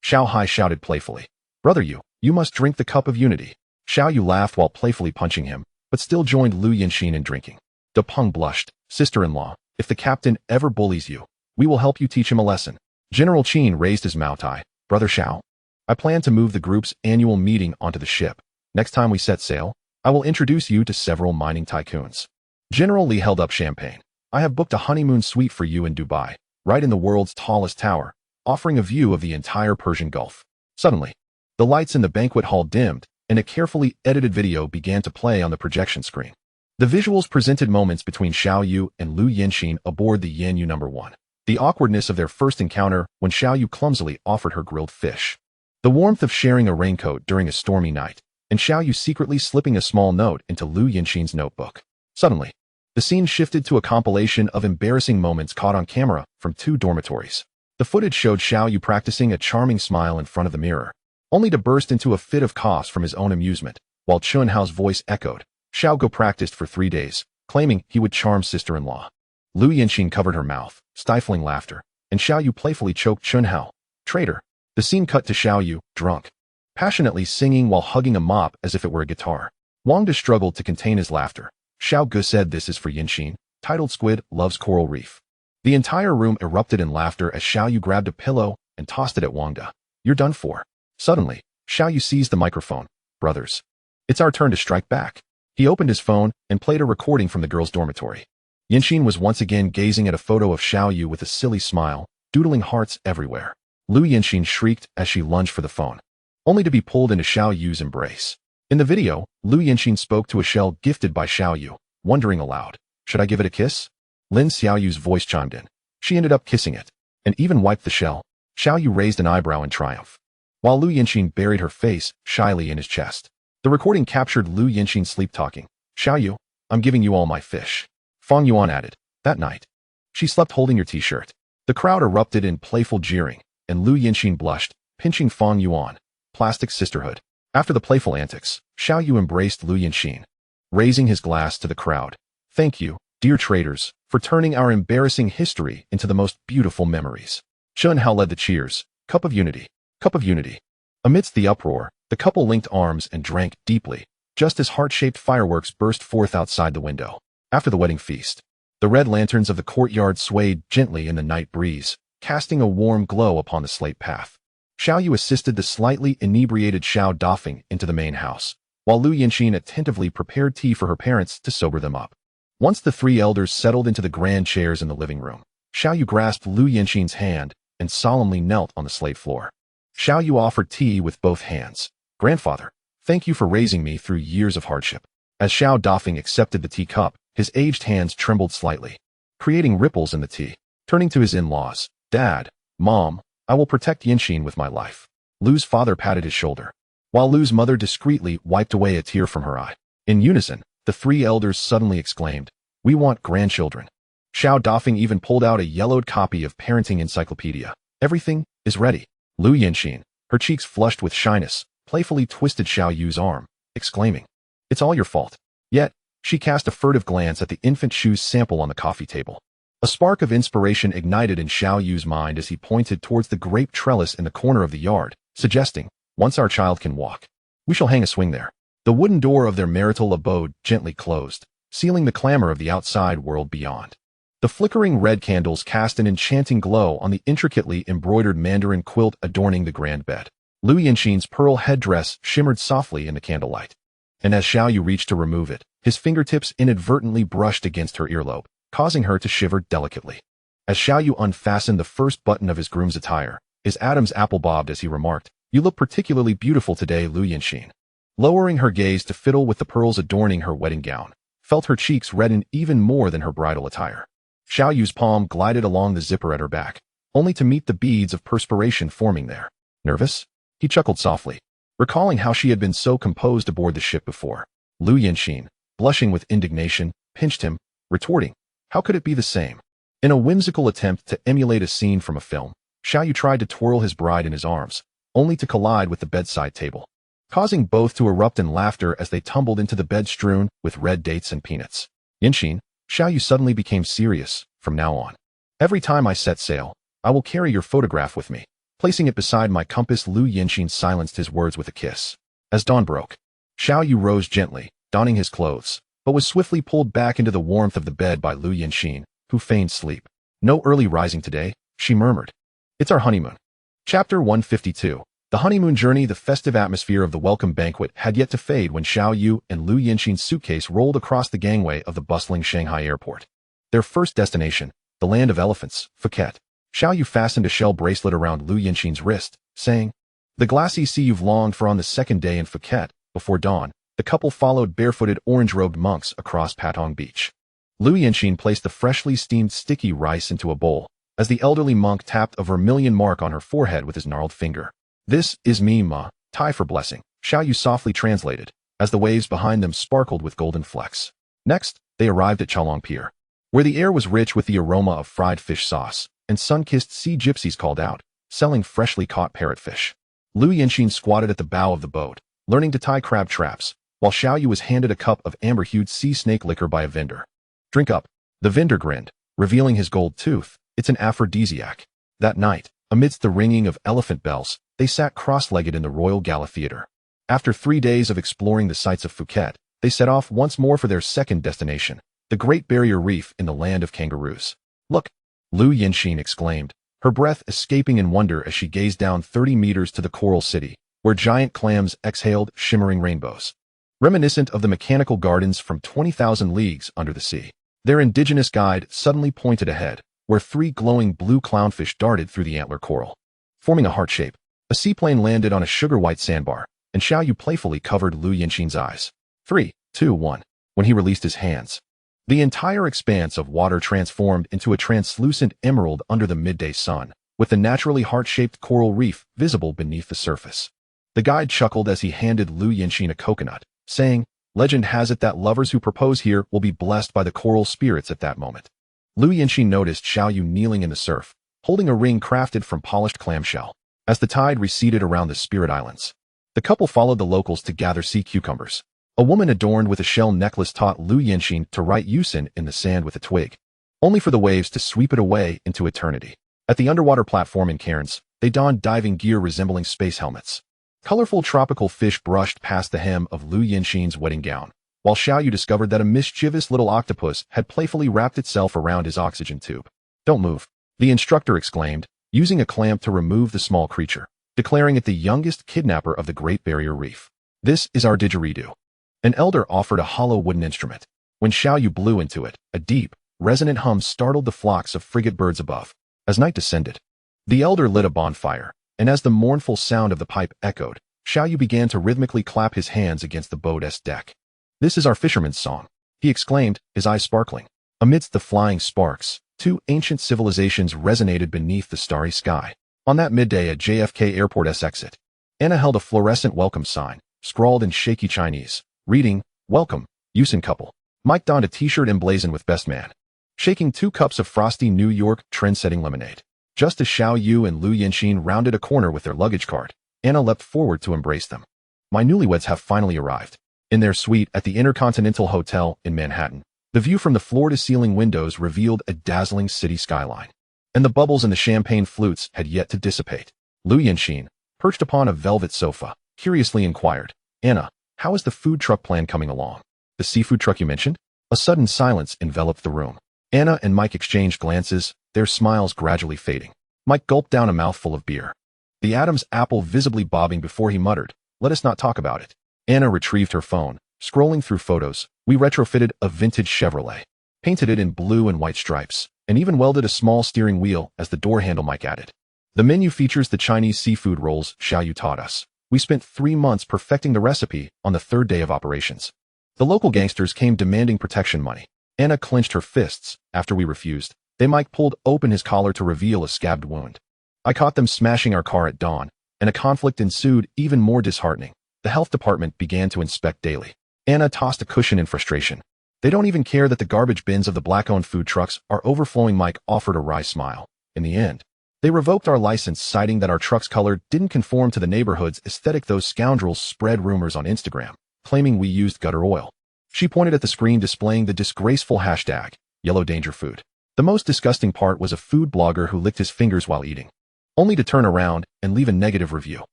Xiao Hai shouted playfully. Brother you must drink the cup of unity. Xiaoyu laughed while playfully punching him, but still joined Lu Yanxin in drinking. De Peng blushed. Sister-in-law, if the captain ever bullies you, we will help you teach him a lesson. General Qin raised his moutai. Brother Xiao, I plan to move the group's annual meeting onto the ship. Next time we set sail, I will introduce you to several mining tycoons. General Li held up champagne. I have booked a honeymoon suite for you in Dubai, right in the world's tallest tower, offering a view of the entire Persian Gulf. Suddenly, the lights in the banquet hall dimmed, and a carefully edited video began to play on the projection screen. The visuals presented moments between Xiaoyu and Lu Yanxin aboard the Yanyu number 1. The awkwardness of their first encounter when Xiaoyu clumsily offered her grilled fish. The warmth of sharing a raincoat during a stormy night, and Xiaoyu secretly slipping a small note into Lu Yanxin's notebook. Suddenly, the scene shifted to a compilation of embarrassing moments caught on camera from 2 dormitories. The footage showed Xiaoyu practicing a charming smile in front of the mirror, only to burst into a fit of coughs from his own amusement, while Chun Hao's voice echoed. Xiaogu practiced for 3 days, claiming he would charm sister-in-law. Lu Yanxin covered her mouth, stifling laughter, and Xiaoyu playfully choked Chun Hao. Traitor. The scene cut to Xiaoyu, drunk, passionately singing while hugging a mop as if it were a guitar. Wang De struggled to contain his laughter. Xiao Gu said this is for Yanxin, titled Squid Loves Coral Reef. The entire room erupted in laughter as Xiao Yu grabbed a pillow and tossed it at Wang De. You're done for. Suddenly, Xiao Yu seized the microphone. Brothers, it's our turn to strike back. He opened his phone and played a recording from the girls' dormitory. Yanxin was once again gazing at a photo of Xiao Yu with a silly smile, doodling hearts everywhere. Lu Yanxin shrieked as she lunged for the phone, only to be pulled into Xiao Yu's embrace. In the video, Lu Yanxin spoke to a shell gifted by Xiao Yu, wondering aloud, should I give it a kiss? Lin Xiao Yu's voice chimed in. She ended up kissing it, and even wiped the shell. Xiao Yu raised an eyebrow in triumph, while Lu Yanxin buried her face shyly in his chest. The recording captured Lu Yanxin sleep-talking. Xiao Yu, I'm giving you all my fish. Fang Yuan added. That night, she slept holding your t-shirt. The crowd erupted in playful jeering, and Lu Yanxin blushed, pinching Fang Yuan. Plastic sisterhood. After the playful antics, Xiao Yu embraced Lu Yanxin, raising his glass to the crowd. Thank you, dear traders, for turning our embarrassing history into the most beautiful memories. Chun Hao led the cheers. Cup of unity. Cup of unity. Amidst the uproar, the couple linked arms and drank deeply, just as heart-shaped fireworks burst forth outside the window. After the wedding feast, the red lanterns of the courtyard swayed gently in the night breeze, casting a warm glow upon the slate path. Xiao Yu assisted the slightly inebriated Xiao Dafeng into the main house, while Lu Yanxin attentively prepared tea for her parents to sober them up. Once the three elders settled into the grand chairs in the living room, Xiao Yu grasped Lu Yanxin's hand and solemnly knelt on the slate floor. Xiao Yu offered tea with both hands. Grandfather, thank you for raising me through years of hardship. As Xiao Dafeng accepted the teacup, his aged hands trembled slightly, creating ripples in the tea. Turning to his in-laws, Dad, Mom, I will protect Yanxin with my life. Lu's father patted his shoulder, while Lu's mother discreetly wiped away a tear from her eye. In unison, the three elders suddenly exclaimed, we want grandchildren. Xiao Dafeng even pulled out a yellowed copy of Parenting Encyclopedia. Everything is ready. Lu Yanxin, her cheeks flushed with shyness, playfully twisted Xiao Yu's arm, exclaiming, it's all your fault. Yet, she cast a furtive glance at the infant shoes sample on the coffee table. A spark of inspiration ignited in Xiao Yu's mind as he pointed towards the grape trellis in the corner of the yard, suggesting, once our child can walk, we shall hang a swing there. The wooden door of their marital abode gently closed, sealing the clamor of the outside world beyond. The flickering red candles cast an enchanting glow on the intricately embroidered mandarin quilt adorning the grand bed. Lu Yanxin's pearl headdress shimmered softly in the candlelight, and as Xiao Yu reached to remove it, his fingertips inadvertently brushed against her earlobe, causing her to shiver delicately. As Xiao Yu unfastened the first button of his groom's attire, his Adam's apple bobbed as he remarked, you look particularly beautiful today, Lu Yanxin. Lowering her gaze to fiddle with the pearls adorning her wedding gown, felt her cheeks redden even more than her bridal attire. Xiao Yu's palm glided along the zipper at her back, only to meet the beads of perspiration forming there. Nervous? He chuckled softly, recalling how she had been so composed aboard the ship before. Lu Yanxin, blushing with indignation, pinched him, retorting, how could it be the same? In a whimsical attempt to emulate a scene from a film, Xiao Yu tried to twirl his bride in his arms, only to collide with the bedside table, causing both to erupt in laughter as they tumbled into the bed strewn with red dates and peanuts. Yanxin, Xiao Yu suddenly became serious. From now on, every time I set sail, I will carry your photograph with me. Placing it beside my compass, Lu Yanxin silenced his words with a kiss. As dawn broke, Xiao Yu rose gently, donning his clothes, but was swiftly pulled back into the warmth of the bed by Lu Yanxin, who feigned sleep. No early rising today, she murmured. It's our honeymoon. Chapter 152. The honeymoon journey. The festive atmosphere of the welcome banquet had yet to fade when Xiao Yu and Lu Yanxin's suitcase rolled across the gangway of the bustling Shanghai airport. Their first destination, the land of elephants, Phuket. Xiao Yu fastened a shell bracelet around Lu Yanxin's wrist, saying, the glassy sea you've longed for. On the second day in Phuket, before dawn, the couple followed barefooted orange-robed monks across Patong Beach. Lu Yanxin placed the freshly steamed sticky rice into a bowl, as the elderly monk tapped a vermilion mark on her forehead with his gnarled finger. This is me, ma, Thai for blessing, Xiao Yu softly translated, as the waves behind them sparkled with golden flecks. Next, they arrived at Chalong Pier, where the air was rich with the aroma of fried fish sauce, and sun-kissed sea gypsies called out, selling freshly caught parrotfish. Lu Yanxin squatted at the bow of the boat, learning to tie crab traps, while Xiao Yu was handed a cup of amber-hued sea snake liquor by a vendor. Drink up. The vendor grinned, revealing his gold tooth. It's an aphrodisiac. That night, amidst the ringing of elephant bells, they sat cross-legged in the Royal Gala Theatre. After 3 days of exploring the sights of Phuket, they set off once more for their second destination, the Great Barrier Reef in the land of kangaroos. Look, Lu Yinxin exclaimed, her breath escaping in wonder as she gazed down 30 meters to the coral city, where giant clams exhaled shimmering rainbows, reminiscent of the mechanical gardens from 20,000 leagues under the sea. Their indigenous guide suddenly pointed ahead, where 3 glowing blue clownfish darted through the antler coral, forming a heart shape. A seaplane landed on a sugar-white sandbar, and Xiaoyu playfully covered Lu Yinxin's eyes. 3, 2, 1. When he released his hands, the entire expanse of water transformed into a translucent emerald under the midday sun, with the naturally heart-shaped coral reef visible beneath the surface. The guide chuckled as he handed Lu Yinxin a coconut, saying, "Legend has it that lovers who propose here will be blessed by the coral spirits at that moment." Lu Yinxin noticed Xiaoyu kneeling in the surf, holding a ring crafted from polished clamshell. As the tide receded around the spirit islands, the couple followed the locals to gather sea cucumbers. A woman adorned with a shell necklace taught Lu Yinxin to write Yusin in the sand with a twig, only for the waves to sweep it away into eternity. At the underwater platform in cairns, they donned diving gear resembling space helmets. Colorful tropical fish brushed past the hem of Lu Yinxin's wedding gown, while Xiaoyu discovered that a mischievous little octopus had playfully wrapped itself around his oxygen tube. "Don't move," the instructor exclaimed, using a clamp to remove the small creature, declaring it the youngest kidnapper of the Great Barrier Reef. "This is our didgeridoo." An elder offered a hollow wooden instrument. When Xiaoyu blew into it, a deep, resonant hum startled the flocks of frigate birds above. As night descended, the elder lit a bonfire, and as the mournful sound of the pipe echoed, Xiaoyu began to rhythmically clap his hands against the boat's deck. "This is our fisherman's song," he exclaimed, his eyes sparkling. Amidst the flying sparks, 2 ancient civilizations resonated beneath the starry sky. On that midday at JFK Airport's exit, Anna held a fluorescent welcome sign, scrawled in shaky Chinese, reading, "Welcome, Yusin couple." Mike donned a t-shirt emblazoned with Best Man, shaking 2 cups of frosty New York trend-setting lemonade. Just as Xiaoyu and Lu Yinxin rounded a corner with their luggage cart, Anna leapt forward to embrace them. "My newlyweds have finally arrived." In their suite at the Intercontinental Hotel in Manhattan, the view from the floor-to-ceiling windows revealed a dazzling city skyline, and the bubbles in the champagne flutes had yet to dissipate. Lu Yinxin, perched upon a velvet sofa, curiously inquired, "Anna, how is the food truck plan coming along?" "The seafood truck you mentioned?" A sudden silence enveloped the room. Anna and Mike exchanged glances, their smiles gradually fading. Mike gulped down a mouthful of beer, the Adam's apple visibly bobbing before he muttered, "Let us not talk about it." Anna retrieved her phone, scrolling through photos. "We retrofitted a vintage Chevrolet, painted it in blue and white stripes, and even welded a small steering wheel as the door handle," Mike added. "The menu features the Chinese seafood rolls Xiaoyu taught us. We spent 3 months perfecting the recipe on the 3rd day of operations. The local gangsters came demanding protection money." Anna clenched her fists. "After we refused, Mike pulled open his collar to reveal a scabbed wound. I caught them smashing our car at dawn, and a conflict ensued even more disheartening. The health department began to inspect daily." Anna tossed a cushion in frustration. "They don't even care that the garbage bins of the black-owned food trucks are overflowing." Mike offered a wry smile. "In the end, they revoked our license, citing that our truck's color didn't conform to the neighborhood's aesthetic. Those scoundrels spread rumors on Instagram, claiming we used gutter oil." She pointed at the screen displaying the disgraceful hashtag, Yellow Danger Food. The most disgusting part was a food blogger who licked his fingers while eating, only to turn around and leave a negative review.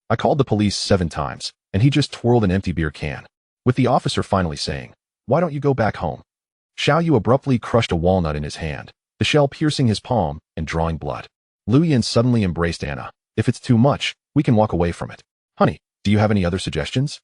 "I called the police 7 times, and he just twirled an empty beer can," with the officer finally saying, "Why don't you go back home?" Xiaoyu abruptly crushed a walnut in his hand, the shell piercing his palm and drawing blood. Lu Yin suddenly embraced Anna. "If it's too much, we can walk away from it. Honey, do you have any other suggestions?"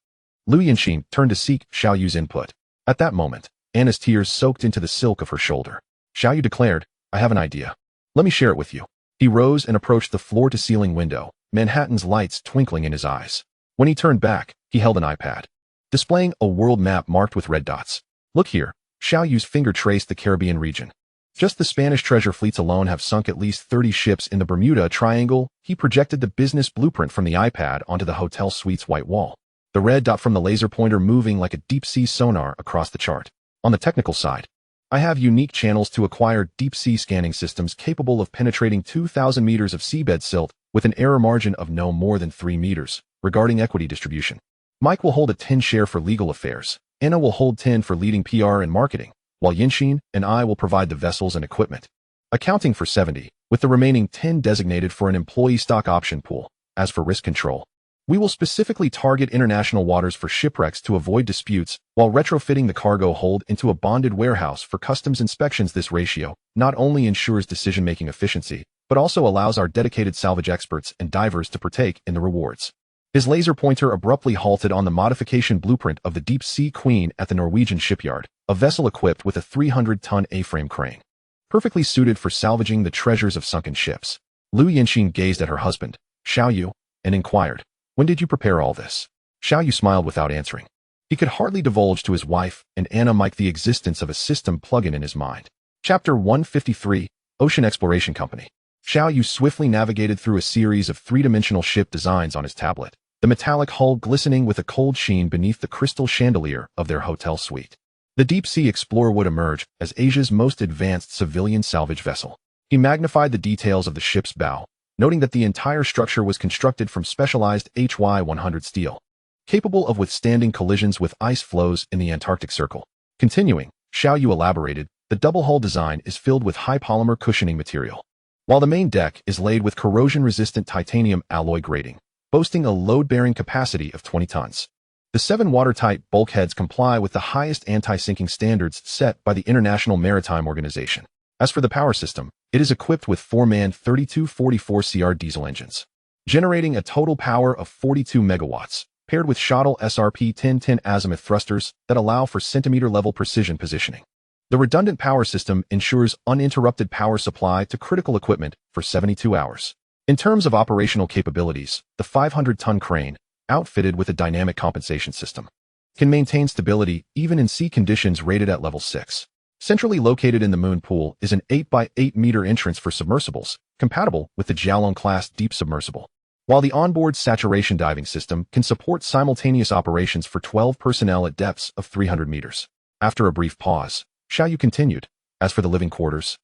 Lu Yinxin turned to seek Xiaoyu's input. At that moment, Anna's tears soaked into the silk of her shoulder. Xiaoyu declared, "I have an idea. Let me share it with you." He rose and approached the floor-to-ceiling window, Manhattan's lights twinkling in his eyes. When he turned back, he held an iPad, displaying a world map marked with red dots. "Look here." Xiaoyu's finger traced the Caribbean region. "Just the Spanish treasure fleets alone have sunk at least 30 ships in the Bermuda Triangle." He projected the business blueprint from the iPad onto the hotel suite's white wall, the red dot from the laser pointer moving like a deep-sea sonar across the chart. "On the technical side, I have unique channels to acquire deep-sea scanning systems capable of penetrating 2,000 meters of seabed silt with an error margin of no more than 3 meters. Regarding equity distribution, Mike will hold a 10 share for legal affairs, Anna will hold 10 for leading PR and marketing, while Yinxin and I will provide the vessels and equipment, accounting for 70, with the remaining 10 designated for an employee stock option pool. As for risk control, We will specifically target international waters for shipwrecks to avoid disputes while retrofitting the cargo hold into a bonded warehouse for customs inspections. This ratio not only ensures decision-making efficiency, but also allows our dedicated salvage experts and divers to partake in the rewards. His laser pointer abruptly halted on the modification blueprint of the Deep Sea Queen at the Norwegian shipyard, a vessel equipped with a 300-ton A-frame crane, perfectly suited for salvaging the treasures of sunken ships. Liu Yinxin gazed at her husband, Xiao Yu, and inquired, "When did you prepare all this?" Xiao Yu smiled without answering. He could hardly divulge to his wife and Anna Mike the existence of a system plugin in his mind. Chapter 153, Ocean Exploration Company. Xiao Yu swiftly navigated through a series of three-dimensional ship designs on his tablet, the metallic hull glistening with a cold sheen beneath the crystal chandelier of their hotel suite. The Deep Sea Explorer would emerge as Asia's most advanced civilian salvage vessel. He magnified the details of the ship's bow, noting that the entire structure was constructed from specialized HY-100 steel, capable of withstanding collisions with ice flows in the Antarctic Circle. Continuing, Xiao Yu elaborated, the double-hull design is filled with high-polymer cushioning material, while the main deck is laid with corrosion-resistant titanium alloy grating, boasting a load-bearing capacity of 20 tons. The 7 watertight bulkheads comply with the highest anti-sinking standards set by the International Maritime Organization. As for the power system, it is equipped with 4-man 3244 CR diesel engines, generating a total power of 42 megawatts, paired with Shuttle SRP 1010 azimuth thrusters that allow for centimeter-level precision positioning. The redundant power system ensures uninterrupted power supply to critical equipment for 72 hours. In terms of operational capabilities, the 500-ton crane, outfitted with a dynamic compensation system, can maintain stability even in sea conditions rated at level 6. Centrally located in the moon pool is an 8x8-meter entrance for submersibles, compatible with the Jiaolong-class deep submersible, while the onboard saturation diving system can support simultaneous operations for 12 personnel at depths of 300 meters. After a brief pause, Xiao Yu continued, as for the living quarters,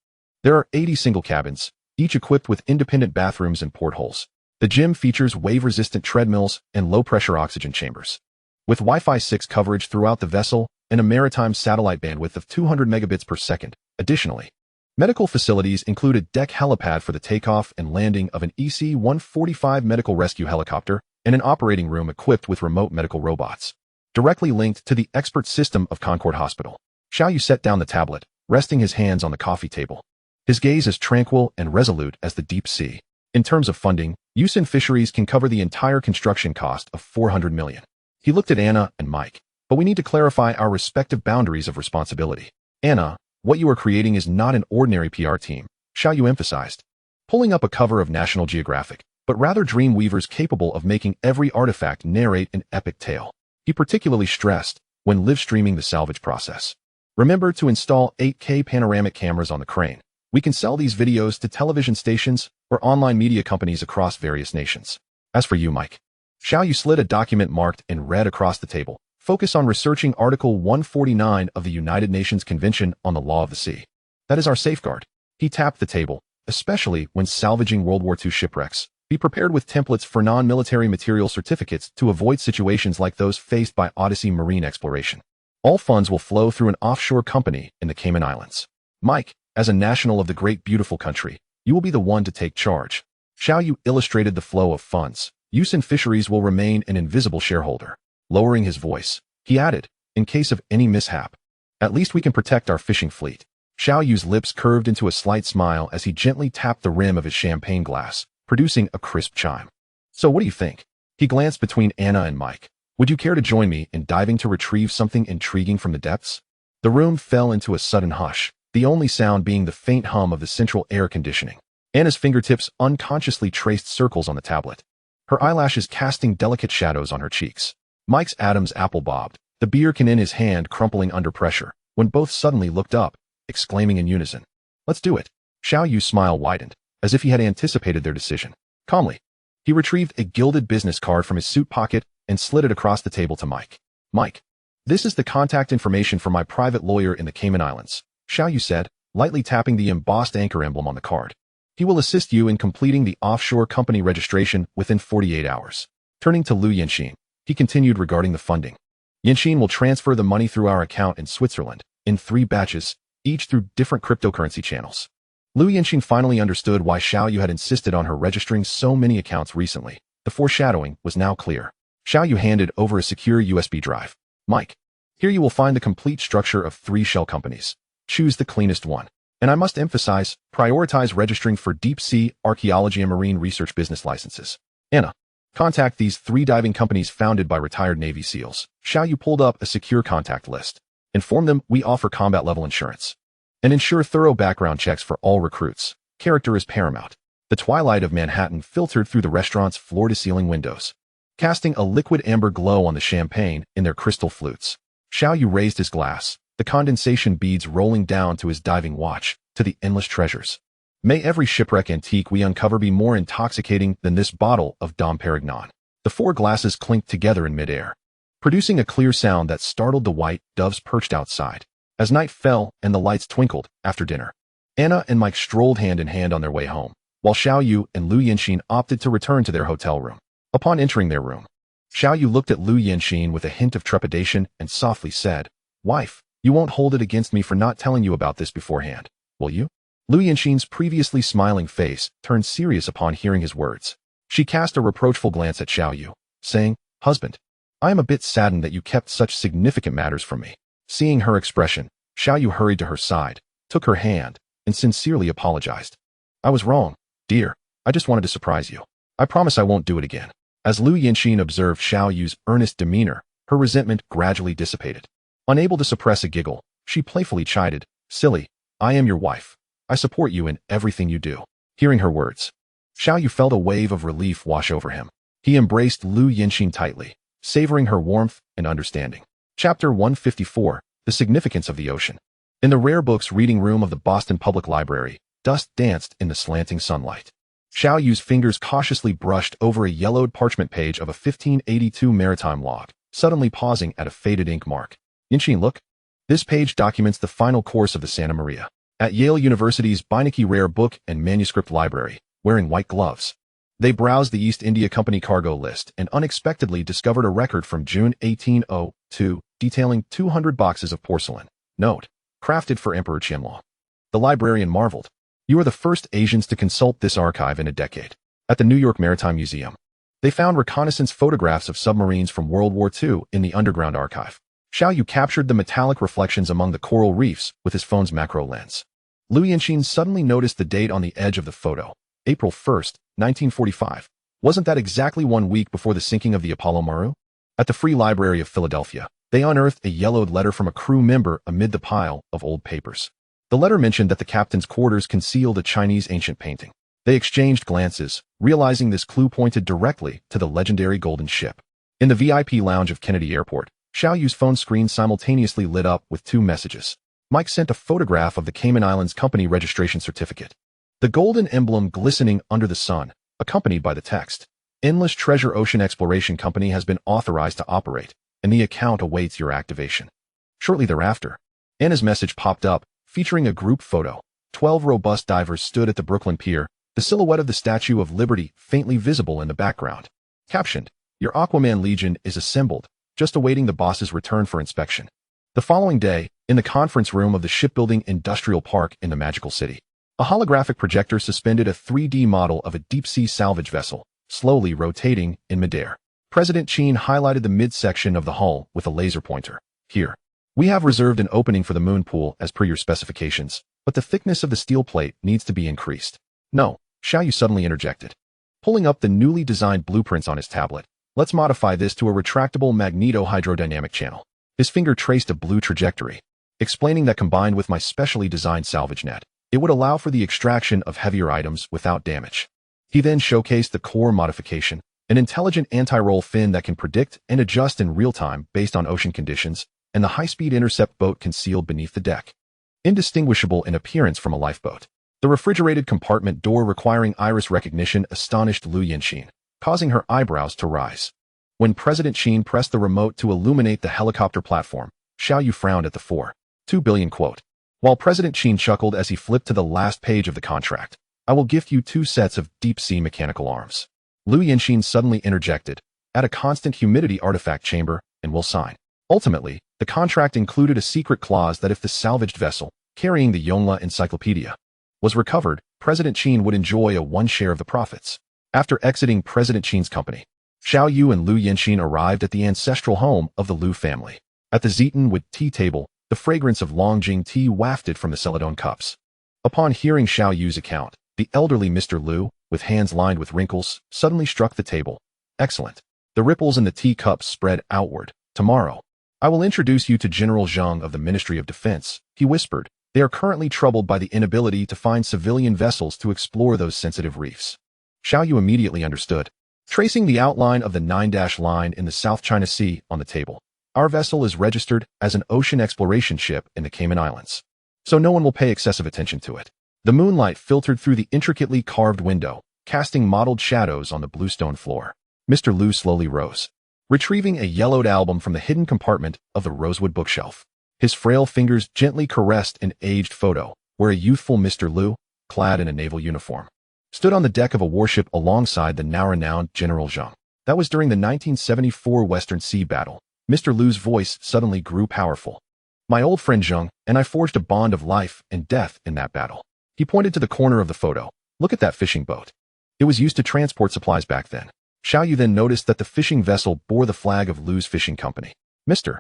there are 80 single cabins, each equipped with independent bathrooms and portholes. The gym features wave-resistant treadmills and low-pressure oxygen chambers, with Wi-Fi 6 coverage throughout the vessel and a maritime satellite bandwidth of 200 megabits per second. Additionally, medical facilities include a deck helipad for the takeoff and landing of an EC-145 medical rescue helicopter and an operating room equipped with remote medical robots, directly linked to the expert system of Concord Hospital. Xiao Yu set down the tablet, resting his hands on the coffee table, his gaze as tranquil and resolute as the deep sea. In terms of funding, Yusen Fisheries can cover the entire construction cost of $400 million. He looked at Anna and Mike, but we need to clarify our respective boundaries of responsibility. Anna, what you are creating is not an ordinary PR team, Xiao Yu emphasized, pulling up a cover of National Geographic, but rather dream weavers capable of making every artifact narrate an epic tale. He particularly stressed, when live streaming the salvage process, remember to install 8K panoramic cameras on the crane. We can sell these videos to television stations or online media companies across various nations. As for you, Mike, Xiao Yu slid a document marked in red across the table. Focus on researching Article 149 of the United Nations Convention on the Law of the Sea. That is our safeguard. He tapped the table, especially when salvaging World War II shipwrecks. Be prepared with templates for non-military material certificates to avoid situations like those faced by Odyssey Marine Exploration. All funds will flow through an offshore company in the Cayman Islands. Mike, as a national of the great beautiful country, you will be the one to take charge. Xiao Yu illustrated the flow of funds. Yusen Fisheries will remain an invisible shareholder. Lowering his voice, he added, in case of any mishap, at least we can protect our fishing fleet. Xiao Yu's lips curved into a slight smile as he gently tapped the rim of his champagne glass, producing a crisp chime. So what do you think? He glanced between Anna and Mike. Would you care to join me in diving to retrieve something intriguing from the depths? The room fell into a sudden hush, the only sound being the faint hum of the central air conditioning. Anna's fingertips unconsciously traced circles on the tablet, her eyelashes casting delicate shadows on her cheeks. Mike's Adam's apple bobbed, the beer can in his hand crumpling under pressure, when both suddenly looked up, exclaiming in unison, "Let's do it." Xiao Yu's smile widened, as if he had anticipated their decision. Calmly, he retrieved a gilded business card from his suit pocket and slid it across the table to Mike. "Mike, this is the contact information for my private lawyer in the Cayman Islands," Xiao Yu said, lightly tapping the embossed anchor emblem on the card. "He will assist you in completing the offshore company registration within 48 hours. Turning to Liu Yinxin, he continued regarding the funding. Yinxin will transfer the money through our account in Switzerland, in 3 batches, each through different cryptocurrency channels. Liu Yinxin finally understood why Xiao Yu had insisted on her registering so many accounts recently. The foreshadowing was now clear. Xiao Yu handed over a secure USB drive. Mike, here you will find the complete structure of 3 shell companies. Choose the cleanest one. And I must emphasize, prioritize registering for deep-sea, archaeology, and marine research business licenses. Anna, contact these 3 diving companies founded by retired Navy SEALs. Xiao Yu pulled up a secure contact list. Inform them we offer combat-level insurance. And ensure thorough background checks for all recruits. Character is paramount. The twilight of Manhattan filtered through the restaurant's floor-to-ceiling windows, casting a liquid amber glow on the champagne in their crystal flutes. Xiao Yu raised his glass, the condensation beads rolling down to his diving watch, to the endless treasures. May every shipwreck antique we uncover be more intoxicating than this bottle of Dom Perignon. The 4 glasses clinked together in midair, producing a clear sound that startled the white doves perched outside. As night fell and the lights twinkled after dinner, Anna and Mike strolled hand in hand on their way home, while Xiao Yu and Lu Yinxin opted to return to their hotel room. Upon entering their room, Xiao Yu looked at Lu Yinxin with a hint of trepidation and softly said, "Wife, you won't hold it against me for not telling you about this beforehand, will you?" Lu Yinxin's previously smiling face turned serious upon hearing his words. She cast a reproachful glance at Xiao Yu, saying, "Husband, I am a bit saddened that you kept such significant matters from me." Seeing her expression, Xiao Yu hurried to her side, took her hand, and sincerely apologized. "I was wrong, dear. I just wanted to surprise you. I promise I won't do it again." As Lu Yinxin observed Xiao Yu's earnest demeanor, her resentment gradually dissipated. Unable to suppress a giggle, she playfully chided, "Silly, I am your wife. I support you in everything you do." Hearing her words, Xiao Yu felt a wave of relief wash over him. He embraced Lu Yinxin tightly, savoring her warmth and understanding. Chapter 154, The Significance of the Ocean. In the rare books reading room of the Boston Public Library, dust danced in the slanting sunlight. Xiao Yu's fingers cautiously brushed over a yellowed parchment page of a 1582 maritime log, suddenly pausing at a faded ink mark. "Yinxin, look. This page documents the final course of the Santa Maria at Yale University's Beinecke Rare Book and Manuscript Library, wearing white gloves. They browsed the East India Company cargo list and unexpectedly discovered a record from June 1802 detailing 200 boxes of porcelain. Note, crafted for Emperor Qianlong." The librarian marveled. "You are the first Asians to consult this archive in a decade." At the New York Maritime Museum, they found reconnaissance photographs of submarines from World War II in the underground archive. Xiao Yu captured the metallic reflections among the coral reefs with his phone's macro lens. Lu Yinxin suddenly noticed the date on the edge of the photo, April 1st, 1945. Wasn't that exactly 1 week before the sinking of the Apollo Maru? At the Free Library of Philadelphia, they unearthed a yellowed letter from a crew member amid the pile of old papers. The letter mentioned that the captain's quarters concealed a Chinese ancient painting. They exchanged glances, realizing this clue pointed directly to the legendary Golden Ship. In the VIP lounge of Kennedy Airport, Xiao Yu's phone screen simultaneously lit up with 2 messages. Mike sent a photograph of the Cayman Islands Company registration certificate, the golden emblem glistening under the sun, accompanied by the text, "Endless Treasure Ocean Exploration Company has been authorized to operate, and the account awaits your activation." Shortly thereafter, Anna's message popped up, featuring a group photo. 12 robust divers stood at the Brooklyn Pier, the silhouette of the Statue of Liberty faintly visible in the background. Captioned, "Your Aquaman Legion is assembled, just awaiting the boss's return for inspection." The following day, in the conference room of the Shipbuilding Industrial Park in the Magical City, a holographic projector suspended a 3D model of a deep-sea salvage vessel, slowly rotating in midair. President Qin highlighted the midsection of the hull with a laser pointer. "Here. We have reserved an opening for the moon pool as per your specifications, but the thickness of the steel plate needs to be increased." "No," Xiao Yu suddenly interjected, pulling up the newly designed blueprints on his tablet. "Let's modify this to a retractable magneto-hydrodynamic channel." His finger traced a blue trajectory, explaining that combined with my specially designed salvage net, it would allow for the extraction of heavier items without damage. He then showcased the core modification, an intelligent anti-roll fin that can predict and adjust in real time based on ocean conditions, and the high-speed intercept boat concealed beneath the deck, indistinguishable in appearance from a lifeboat. The refrigerated compartment door requiring iris recognition astonished Lu Yinxin, causing her eyebrows to rise. When President Qin pressed the remote to illuminate the helicopter platform, Xiao Yu frowned at the 4.2 billion quote. While President Qin chuckled as he flipped to the last page of the contract, "I will gift you 2 sets of deep-sea mechanical arms." Lu Yinxin suddenly interjected, "Add a constant humidity artifact chamber, and we'll sign." Ultimately, the contract included a secret clause that if the salvaged vessel, carrying the Yonghua Encyclopedia, was recovered, President Qin would enjoy a 1 share of the profits. After exiting President Qin's company, Xiao Yu and Lu Yanxin arrived at the ancestral home of the Lu family. At the Zeaton tea table, the fragrance of Longjing tea wafted from the celadon cups. Upon hearing Xiao Yu's account, the elderly Mr. Lu, with hands lined with wrinkles, suddenly struck the table. Excellent. The ripples in the tea cups spread outward. Tomorrow, I will introduce you to General Zhang of the Ministry of Defense, he whispered. They are currently troubled by the inability to find civilian vessels to explore those sensitive reefs. Xiao Yu immediately understood. Tracing the outline of the 9-dash line in the South China Sea on the table, our vessel is registered as an ocean exploration ship in the Cayman Islands, so no one will pay excessive attention to it. The moonlight filtered through the intricately carved window, casting mottled shadows on the bluestone floor. Mr. Lu slowly rose, retrieving a yellowed album from the hidden compartment of the rosewood bookshelf. His frail fingers gently caressed an aged photo, where a youthful Mr. Lu, clad in a naval uniform, stood on the deck of a warship alongside the now-renowned General Zhang. That was during the 1974 Western Sea Battle. Mr. Lu's voice suddenly grew powerful. My old friend Zhang and I forged a bond of life and death in that battle. He pointed to the corner of the photo. Look at that fishing boat. It was used to transport supplies back then. Xiao Yu then noticed that the fishing vessel bore the flag of Lu's fishing company. Mr.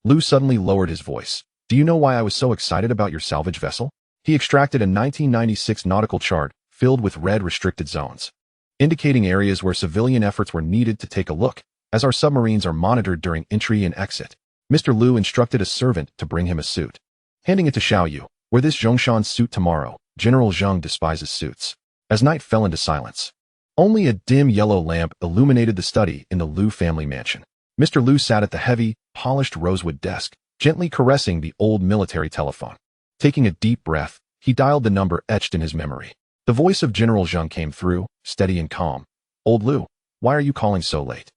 Lu suddenly lowered his voice. Do you know why I was so excited about your salvage vessel? He extracted a 1996 nautical chart filled with red restricted zones, indicating areas where civilian efforts were needed to take a look, as our submarines are monitored during entry and exit. Mr. Lu instructed a servant to bring him a suit. Handing it to Xiao Yu, wear this Zhongshan's suit tomorrow. General Zhang despises suits. As night fell into silence, only a dim yellow lamp illuminated the study in the Lu family mansion. Mr. Lu sat at the heavy, polished rosewood desk, gently caressing the old military telephone. Taking a deep breath, he dialed the number etched in his memory. The voice of General Zhang came through, steady and calm. Old Lu, why are you calling so late?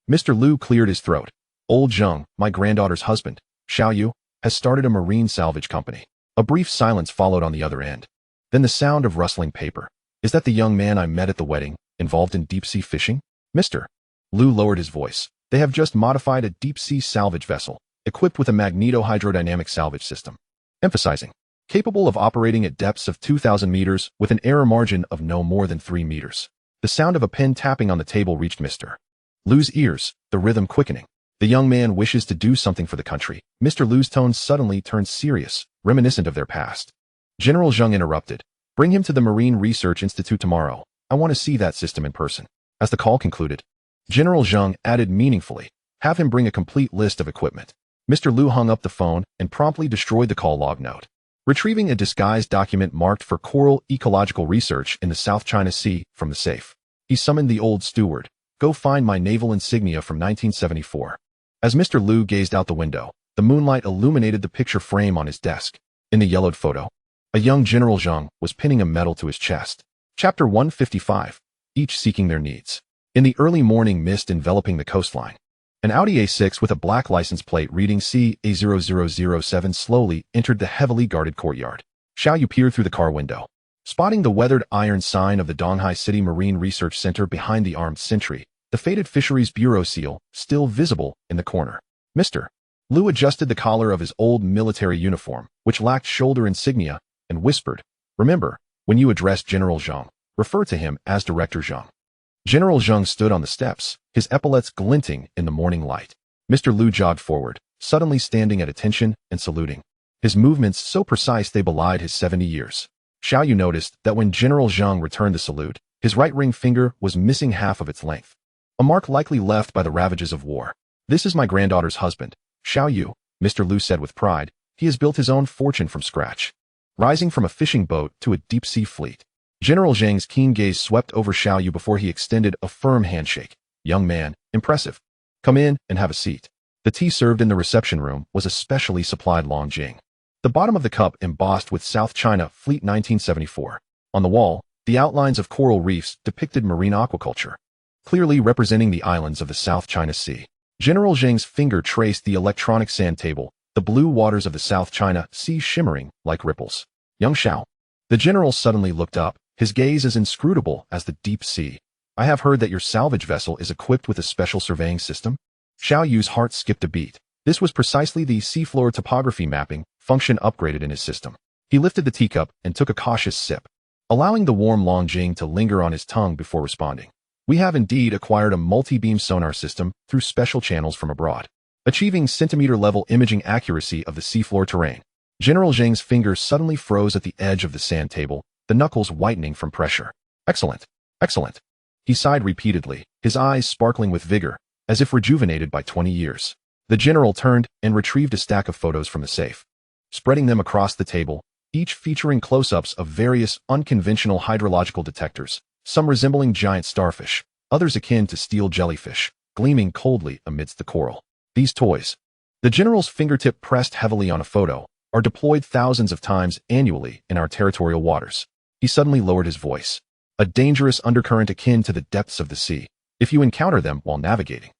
Mr. Lu cleared his throat. Old Zhang, my granddaughter's husband, Xiao Yu, has started a marine salvage company. A brief silence followed on the other end. Then the sound of rustling paper. Is that the young man I met at the wedding, involved in deep-sea fishing? Mr. Lu lowered his voice. They have just modified a deep-sea salvage vessel, equipped with a magneto-hydrodynamic salvage system. Emphasizing. Capable of operating at depths of 2,000 meters with an error margin of no more than 3 meters. The sound of a pen tapping on the table reached Mr. Lu's ears, the rhythm quickening. The young man wishes to do something for the country. Mr. Lu's tone suddenly turned serious, reminiscent of their past. General Zhang interrupted. Bring him to the Marine Research Institute tomorrow. I want to see that system in person. As the call concluded, General Zhang added meaningfully, have him bring a complete list of equipment. Mr. Lu hung up the phone and promptly destroyed the call log note. Retrieving a disguised document marked for coral ecological research in the South China Sea from the safe, he summoned the old steward. Go find my naval insignia from 1974. As Mr. Lu gazed out the window, the moonlight illuminated the picture frame on his desk. In the yellowed photo, a young General Zhang was pinning a medal to his chest. Chapter 155. Each seeking their needs. In the early morning mist enveloping the coastline, an Audi A6 with a black license plate reading CA0007 slowly entered the heavily guarded courtyard. Xiao Yu peered through the car window, spotting the weathered iron sign of the Donghai City Marine Research Center behind the armed sentry, the faded Fisheries Bureau seal still visible in the corner. Mr. Lu adjusted the collar of his old military uniform, which lacked shoulder insignia, and whispered, remember, when you address General Zhang, refer to him as Director Zhang. General Zhang stood on the steps, his epaulets glinting in the morning light. Mr. Lu jogged forward, suddenly standing at attention and saluting. His movements so precise they belied his 70 years. Xiao Yu noticed that when General Zhang returned the salute, his right ring finger was missing half of its length, a mark likely left by the ravages of war. This is my granddaughter's husband, Xiao Yu, Mr. Lu said with pride. He has built his own fortune from scratch, rising from a fishing boat to a deep-sea fleet. General Zhang's keen gaze swept over Xiao Yu before he extended a firm handshake. Young man, impressive. Come in and have a seat. The tea served in the reception room was a specially supplied Longjing. The bottom of the cup embossed with South China Fleet 1974. On the wall, the outlines of coral reefs depicted marine aquaculture, clearly representing the islands of the South China Sea. General Zhang's finger traced the electronic sand table, the blue waters of the South China Sea shimmering like ripples. Young Xiao. The general suddenly looked up, his gaze as inscrutable as the deep sea. I have heard that your salvage vessel is equipped with a special surveying system. Xiao Yu's heart skipped a beat. This was precisely the seafloor topography mapping function upgraded in his system. He lifted the teacup and took a cautious sip, allowing the warm Longjing to linger on his tongue before responding. We have indeed acquired a multi-beam sonar system through special channels from abroad, achieving centimeter-level imaging accuracy of the seafloor terrain. General Zheng's fingers suddenly froze at the edge of the sand table, the knuckles whitening from pressure. Excellent. Excellent. He sighed repeatedly, his eyes sparkling with vigor, as if rejuvenated by 20 years. The general turned and retrieved a stack of photos from the safe, spreading them across the table, each featuring close-ups of various unconventional hydrological detectors, some resembling giant starfish, others akin to steel jellyfish, gleaming coldly amidst the coral. These toys, the general's fingertip pressed heavily on a photo, are deployed thousands of times annually in our territorial waters. He suddenly lowered his voice. A dangerous undercurrent akin to the depths of the sea, if you encounter them while navigating.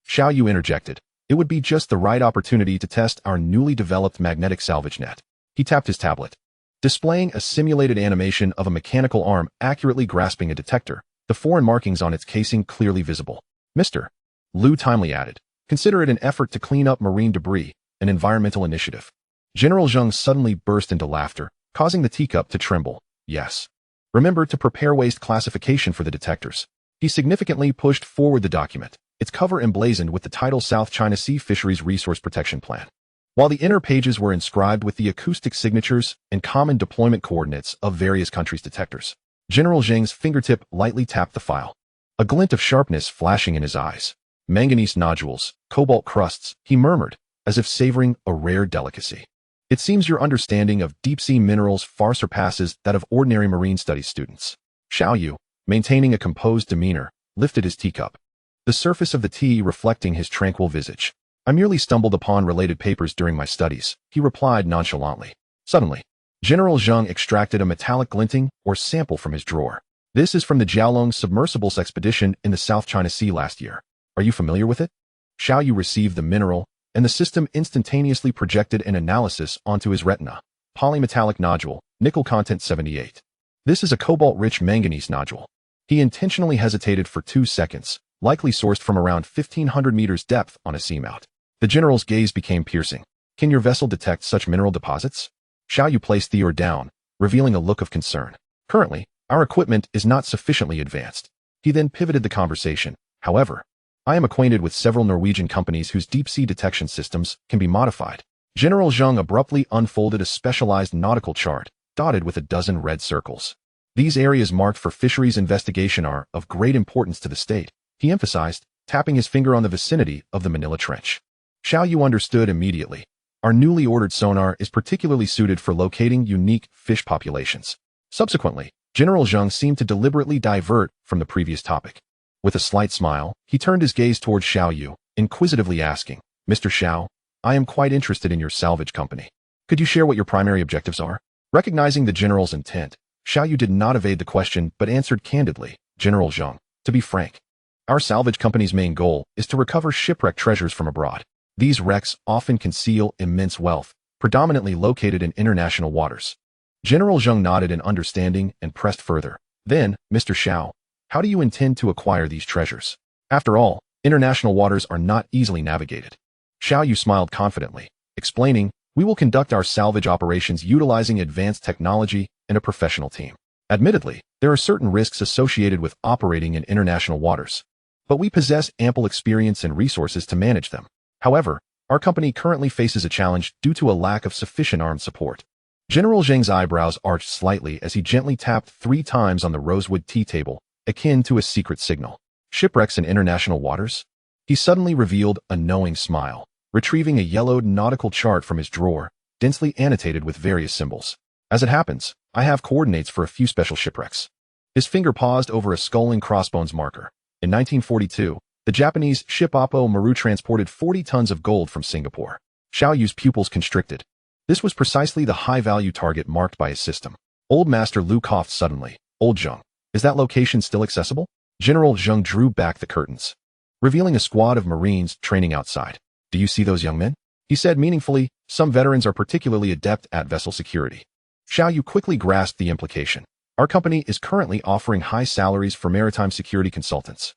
Xiao Yu interjected. It would be just the right opportunity to test our newly developed magnetic salvage net. He tapped his tablet, displaying a simulated animation of a mechanical arm accurately grasping a detector, the foreign markings on its casing clearly visible. Mr. Liu timely added, consider it an effort to clean up marine debris, an environmental initiative. General Zheng suddenly burst into laughter, causing the teacup to tremble. Yes. Remember to prepare waste classification for the detectors. He significantly pushed forward the document, its cover emblazoned with the title South China Sea Fisheries Resource Protection Plan, while the inner pages were inscribed with the acoustic signatures and common deployment coordinates of various countries' detectors. General Zheng's fingertip lightly tapped the file, a glint of sharpness flashing in his eyes. Manganese nodules, cobalt crusts, he murmured, as if savoring a rare delicacy. It seems your understanding of deep-sea minerals far surpasses that of ordinary marine studies students. Xiao Yu, maintaining a composed demeanor, lifted his teacup, the surface of the tea reflecting his tranquil visage. I merely stumbled upon related papers during my studies, he replied nonchalantly. Suddenly, General Zheng extracted a metallic glinting or sample from his drawer. This is from the Jiaolong submersibles expedition in the South China Sea last year. Are you familiar with it? Xiao Yu received the mineral, and the system instantaneously projected an analysis onto his retina. Polymetallic nodule, nickel content 78. This is a cobalt-rich manganese nodule. He intentionally hesitated for 2 seconds, likely sourced from around 1,500 meters depth on a seamount. The general's gaze became piercing. Can your vessel detect such mineral deposits? Xiao Yu placed the oar down, revealing a look of concern. Currently, our equipment is not sufficiently advanced. He then pivoted the conversation. However, I am acquainted with several Norwegian companies whose deep-sea detection systems can be modified. General Zheng abruptly unfolded a specialized nautical chart, dotted with a dozen red circles. These areas marked for fisheries investigation are of great importance to the state, he emphasized, tapping his finger on the vicinity of the Manila Trench. Xiao Yu understood immediately. Our newly ordered sonar is particularly suited for locating unique fish populations. Subsequently, General Zheng seemed to deliberately divert from the previous topic. With a slight smile, he turned his gaze towards Xiao Yu, inquisitively asking, Mr. Xiao, I am quite interested in your salvage company. Could you share what your primary objectives are? Recognizing the general's intent, Xiao Yu did not evade the question but answered candidly, General Zheng, to be frank, our salvage company's main goal is to recover shipwreck treasures from abroad. These wrecks often conceal immense wealth, predominantly located in international waters. General Zheng nodded in understanding and pressed further. Then, Mr. Xiao, how do you intend to acquire these treasures? After all, international waters are not easily navigated. Xiao Yu smiled confidently, explaining, we will conduct our salvage operations utilizing advanced technology and a professional team. Admittedly, there are certain risks associated with operating in international waters, but we possess ample experience and resources to manage them. However, our company currently faces a challenge due to a lack of sufficient armed support. General Zheng's eyebrows arched slightly as he gently tapped 3 times on the rosewood tea table, akin to a secret signal. Shipwrecks in international waters? He suddenly revealed a knowing smile, retrieving a yellowed nautical chart from his drawer, densely annotated with various symbols. As it happens, I have coordinates for a few special shipwrecks. His finger paused over a skull and crossbones marker. In 1942, the Japanese ship Oppo Maru transported 40 tons of gold from Singapore. Xiao Yu's pupils constricted. This was precisely the high-value target marked by his system. Old Master Liu coughed suddenly. Old Zheng, is that location still accessible? General Zheng drew back the curtains, revealing a squad of Marines training outside. Do you see those young men? He said meaningfully, some veterans are particularly adept at vessel security. Xiao Yu quickly grasped the implication. Our company is currently offering high salaries for maritime security consultants.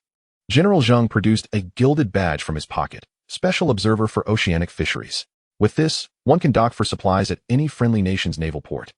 General Zheng produced a gilded badge from his pocket, Special Observer for Oceanic Fisheries. With this, one can dock for supplies at any friendly nation's naval port.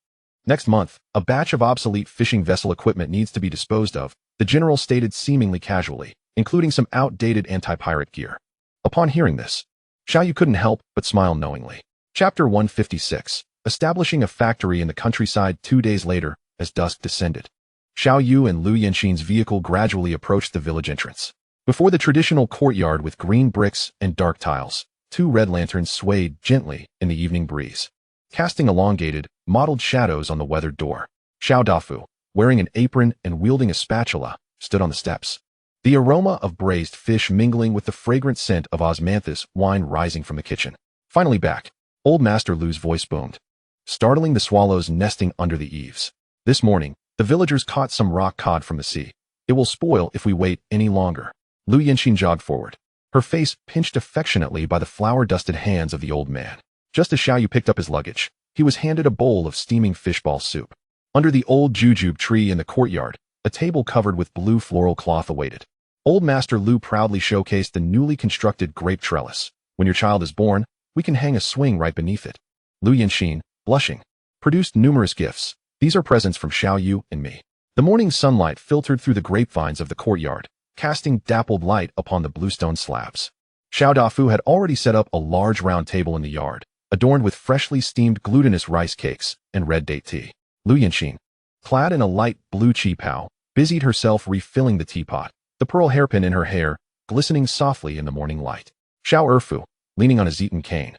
Next month, a batch of obsolete fishing vessel equipment needs to be disposed of, the general stated seemingly casually, including some outdated anti-pirate gear. Upon hearing this, Xiaoyu couldn't help but smile knowingly. Chapter 156. Establishing a factory in the countryside 2 days later, as dusk descended. Xiaoyu and Lu Yanxin's vehicle gradually approached the village entrance. Before the traditional courtyard with green bricks and dark tiles, 2 red lanterns swayed gently in the evening breeze, casting elongated, mottled shadows on the weathered door. Xiao Dafu, wearing an apron and wielding a spatula, stood on the steps. The aroma of braised fish mingling with the fragrant scent of osmanthus wine rising from the kitchen. Finally back, Old Master Lu's voice boomed, startling the swallows nesting under the eaves. This morning, the villagers caught some rock cod from the sea. It will spoil if we wait any longer. Lu Yanxin jogged forward, her face pinched affectionately by the flour-dusted hands of the old man. Just as Xiaoyu picked up his luggage, he was handed a bowl of steaming fishball soup. Under the old jujube tree in the courtyard, a table covered with blue floral cloth awaited. Old Master Lu proudly showcased the newly constructed grape trellis. When your child is born, we can hang a swing right beneath it. Lu Yanxin, blushing, produced numerous gifts. These are presents from Xiaoyu and me. The morning sunlight filtered through the grapevines of the courtyard, casting dappled light upon the bluestone slabs. Xiao Dafu had already set up a large round table in the yard, adorned with freshly steamed glutinous rice cakes and red date tea. Lu Yanxin, clad in a light blue qipao, busied herself refilling the teapot, the pearl hairpin in her hair glistening softly in the morning light. Xiao Erfu, leaning on a Zeton cane,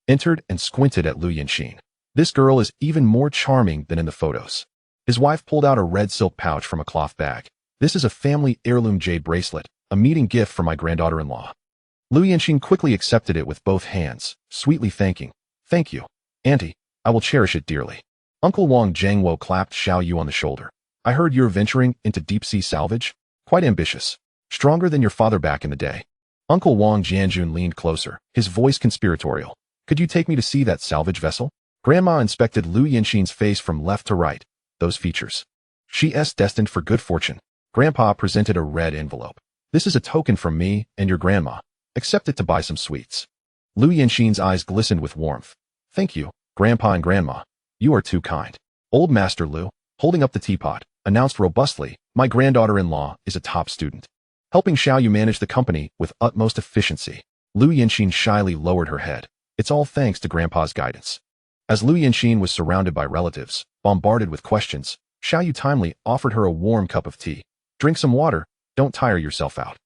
entered and squinted at Lu Yanxin. This girl is even more charming than in the photos. His wife pulled out a red silk pouch from a cloth bag. This is a family heirloom jade bracelet, a meeting gift from my granddaughter-in-law. Lu Yanxin quickly accepted it with both hands, sweetly thanking. Thank you, Auntie. I will cherish it dearly. Uncle Wang Zhangwo clapped Xiaoyu on the shoulder. I heard you're venturing into deep-sea salvage? Quite ambitious. Stronger than your father back in the day. Uncle Wang Jianjun leaned closer, his voice conspiratorial. Could you take me to see that salvage vessel? Grandma inspected Lu Yanxin's face from left to right. Those features. She's destined for good fortune. Grandpa presented a red envelope. This is a token from me and your grandma. Accept it to buy some sweets. Lu Yanxin's eyes glistened with warmth. Thank you, Grandpa and Grandma. You are too kind. Old Master Lu, holding up the teapot, announced robustly, my granddaughter-in-law is a top student, helping Xiaoyu manage the company with utmost efficiency. Lu Yanxin shyly lowered her head. It's all thanks to Grandpa's guidance. As Lu Yanxin was surrounded by relatives, bombarded with questions, Xiaoyu timely offered her a warm cup of tea. Drink some water, don't tire yourself out.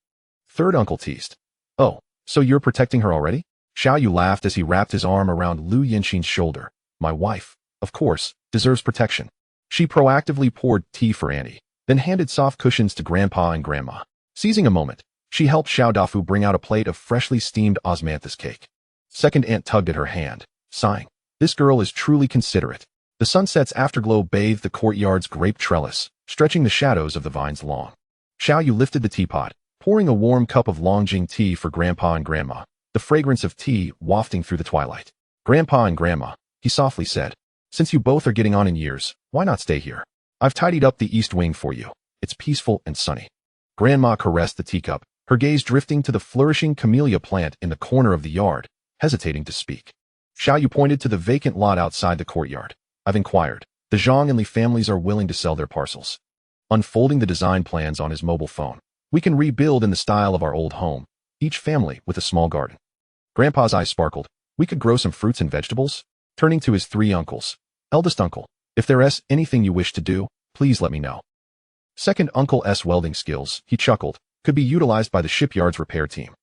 Third uncle teased. Oh, so you're protecting her already? Xiaoyu laughed as he wrapped his arm around Lu Yanxin's shoulder. My wife, of course, deserves protection. She proactively poured tea for Annie, then handed soft cushions to Grandpa and Grandma. Seizing a moment, she helped Xiao Dafu bring out a plate of freshly steamed osmanthus cake. Second aunt tugged at her hand, sighing. This girl is truly considerate. The sunset's afterglow bathed the courtyard's grape trellis, stretching the shadows of the vines long. Xiaoyu lifted the teapot, pouring a warm cup of Longjing tea for Grandpa and Grandma, the fragrance of tea wafting through the twilight. Grandpa and Grandma, he softly said, since you both are getting on in years, why not stay here? I've tidied up the east wing for you. It's peaceful and sunny. Grandma caressed the teacup, her gaze drifting to the flourishing camellia plant in the corner of the yard, hesitating to speak. Xiaoyu pointed to the vacant lot outside the courtyard. I've inquired. The Zhang and Li families are willing to sell their parcels. Unfolding the design plans on his mobile phone, we can rebuild in the style of our old home, each family with a small garden. Grandpa's eyes sparkled. We could grow some fruits and vegetables? Turning to his 3 uncles. Eldest uncle, if there's anything you wish to do, please let me know. Second uncle's welding skills, he chuckled, could be utilized by the shipyard's repair team.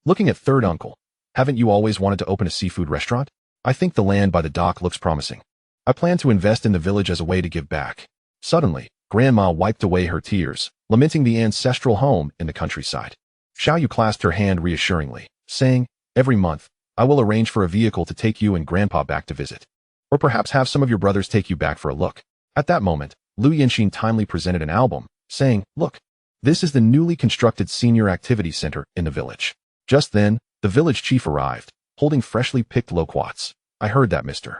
Looking at third uncle, haven't you always wanted to open a seafood restaurant? I think the land by the dock looks promising. I plan to invest in the village as a way to give back. Suddenly, Grandma wiped away her tears, lamenting the ancestral home in the countryside. Xiaoyu clasped her hand reassuringly, saying, every month, I will arrange for a vehicle to take you and Grandpa back to visit. Or perhaps have some of your brothers take you back for a look. At that moment, Lu Yanxin timely presented an album, saying, look, this is the newly constructed senior activity center in the village. Just then, the village chief arrived, holding freshly picked loquats. I heard that, Mr.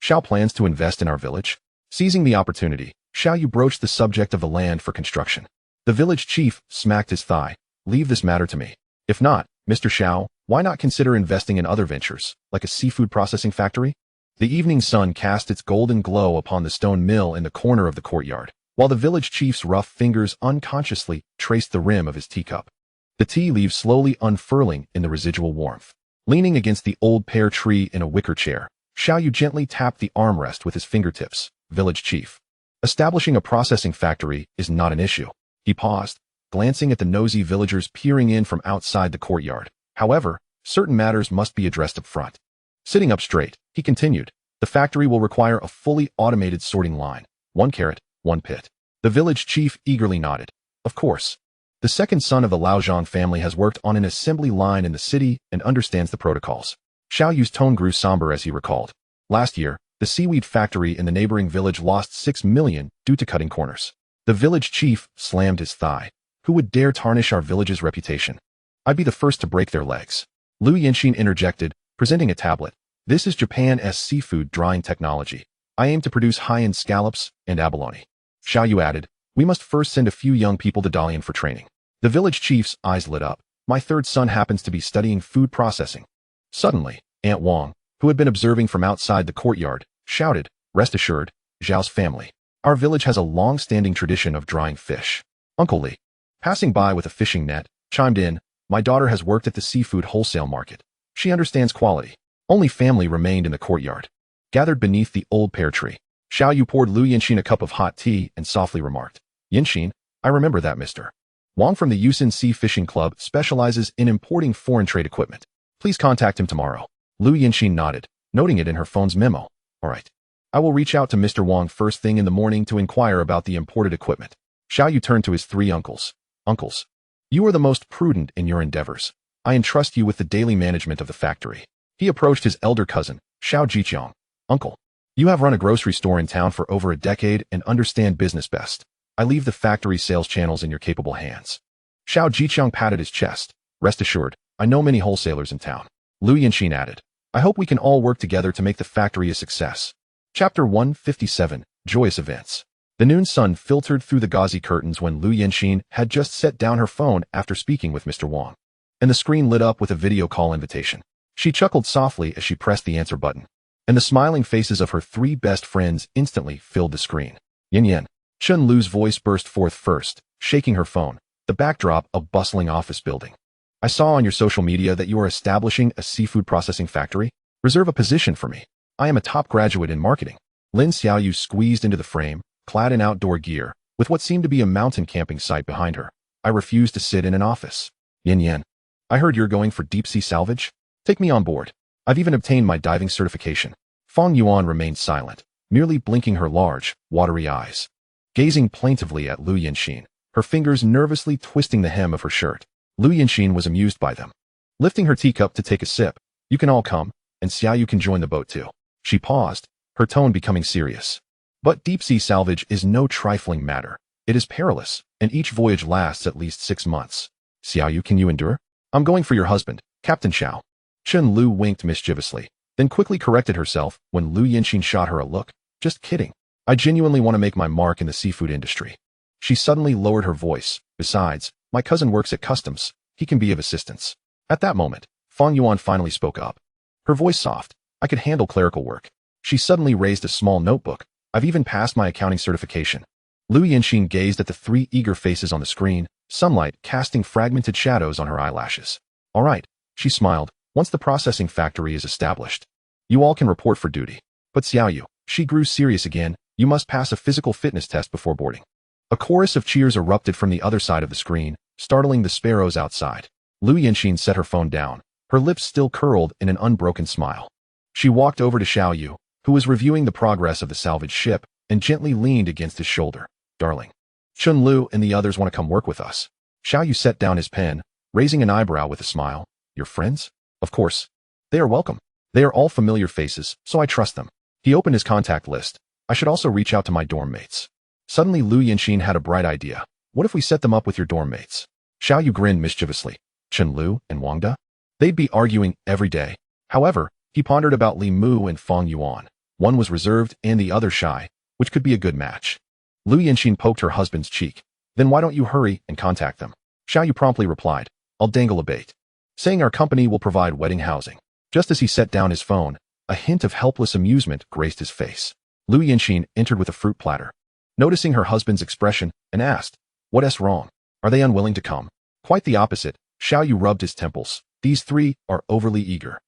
Xiao plans to invest in our village. Seizing the opportunity, Xiaoyu broached the subject of the land for construction. The village chief smacked his thigh. Leave this matter to me. If not, Mr. Xiao, why not consider investing in other ventures, like a seafood processing factory? The evening sun cast its golden glow upon the stone mill in the corner of the courtyard, while the village chief's rough fingers unconsciously traced the rim of his teacup. The tea leaves slowly unfurling in the residual warmth. Leaning against the old pear tree in a wicker chair, Xiaoyu gently tapped the armrest with his fingertips. Village chief. Establishing a processing factory is not an issue. He paused, glancing at the nosy villagers peering in from outside the courtyard. However, certain matters must be addressed up front. Sitting up straight, he continued, the factory will require a fully automated sorting line. 1 carrot, 1 pit. The village chief eagerly nodded. Of course. The second son of the Laozhang family has worked on an assembly line in the city and understands the protocols. Xiaoyu's tone grew somber as he recalled. Last year, the seaweed factory in the neighboring village lost 6 million due to cutting corners. The village chief slammed his thigh. Who would dare tarnish our village's reputation? I'd be the first to break their legs. Lu Yanxin interjected, presenting a tablet. This is Japan's seafood drying technology. I aim to produce high-end scallops and abalone. Xiaoyu added, we must first send a few young people to Dalian for training. The village chief's eyes lit up. My third son happens to be studying food processing. Suddenly, Aunt Wang, who had been observing from outside the courtyard, shouted, rest assured, Zhao's family. Our village has a long-standing tradition of drying fish. Uncle Li, passing by with a fishing net, chimed in, my daughter has worked at the seafood wholesale market. She understands quality. Only family remained in the courtyard. Gathered beneath the old pear tree, Xiaoyu poured Lu Yanxin a cup of hot tea and softly remarked, Yanxin, I remember that Mr. Wang from the Yusin Sea Fishing Club specializes in importing foreign trade equipment. Please contact him tomorrow. Lu Yanxin nodded, noting it in her phone's memo. All right. I will reach out to Mr. Wang first thing in the morning to inquire about the imported equipment. Xiaoyu turned to his 3 uncles. Uncles, you are the most prudent in your endeavors. I entrust you with the daily management of the factory. He approached his elder cousin, Xiao Jiqiang. Uncle, you have run a grocery store in town for over a decade and understand business best. I leave the factory sales channels in your capable hands. Xiao Jiqiang patted his chest. Rest assured, I know many wholesalers in town. Lu Yanxin added, I hope we can all work together to make the factory a success. Chapter 157, Joyous Events. The noon sun filtered through the gauzy curtains when Lu Yanxin had just set down her phone after speaking with Mr. Wang. And the screen lit up with a video call invitation. She chuckled softly as she pressed the answer button. And the smiling faces of her 3 best friends instantly filled the screen. Yin Yin. Chun Lu's voice burst forth first, shaking her phone, the backdrop a bustling office building. I saw on your social media that you are establishing a seafood processing factory. Reserve a position for me. I am a top graduate in marketing. Lin Xiaoyu squeezed into the frame, clad in outdoor gear, with what seemed to be a mountain camping site behind her. I refuse to sit in an office. Yin Yin. I heard you're going for deep-sea salvage? Take me on board. I've even obtained my diving certification. Fang Yuan remained silent, merely blinking her large, watery eyes. Gazing plaintively at Lu Yanxin, her fingers nervously twisting the hem of her shirt. Lu Yanxin was amused by them. Lifting her teacup to take a sip, you can all come, and Xiaoyu can join the boat too. She paused, her tone becoming serious. But deep-sea salvage is no trifling matter. It is perilous, and each voyage lasts at least 6 months. Xiaoyu, can you endure? I'm going for your husband, Captain Xiao. Chun Lu winked mischievously, then quickly corrected herself when Lu Yanxin shot her a look. Just kidding. I genuinely want to make my mark in the seafood industry. She suddenly lowered her voice. Besides, my cousin works at customs. He can be of assistance. At that moment, Fang Yuan finally spoke up. Her voice soft. I could handle clerical work. She suddenly raised a small notebook. I've even passed my accounting certification. Lu Yanxin gazed at the 3 eager faces on the screen, sunlight casting fragmented shadows on her eyelashes. All right, she smiled. Once the processing factory is established, you all can report for duty. But Xiaoyu, she grew serious again, you must pass a physical fitness test before boarding. A chorus of cheers erupted from the other side of the screen, startling the sparrows outside. Lu Yanxin set her phone down, her lips still curled in an unbroken smile. She walked over to Xiaoyu, who was reviewing the progress of the salvage ship, and gently leaned against his shoulder. Darling, Chun Lu and the others want to come work with us. Xiaoyu set down his pen, raising an eyebrow with a smile. Your friends? Of course. They are welcome. They are all familiar faces, so I trust them. He opened his contact list. I should also reach out to my dorm mates. Suddenly Lu Yanxin had a bright idea. What if we set them up with your dorm mates? Xiaoyu grinned mischievously. Chun Lu and Wangda? They'd be arguing every day. However, he pondered about Li Mu and Fang Yuan. One was reserved and the other shy, which could be a good match. Lu Yanxin poked her husband's cheek. Then why don't you hurry and contact them? Xiaoyu promptly replied. I'll dangle a bait. Saying our company will provide wedding housing. Just as he set down his phone, a hint of helpless amusement graced his face. Lu Yanxin entered with a fruit platter. noticing her husband's expression, and asked, "What's wrong? Are they unwilling to come?" Quite the opposite, Xiao Yu rubbed his temples. "These three are overly eager.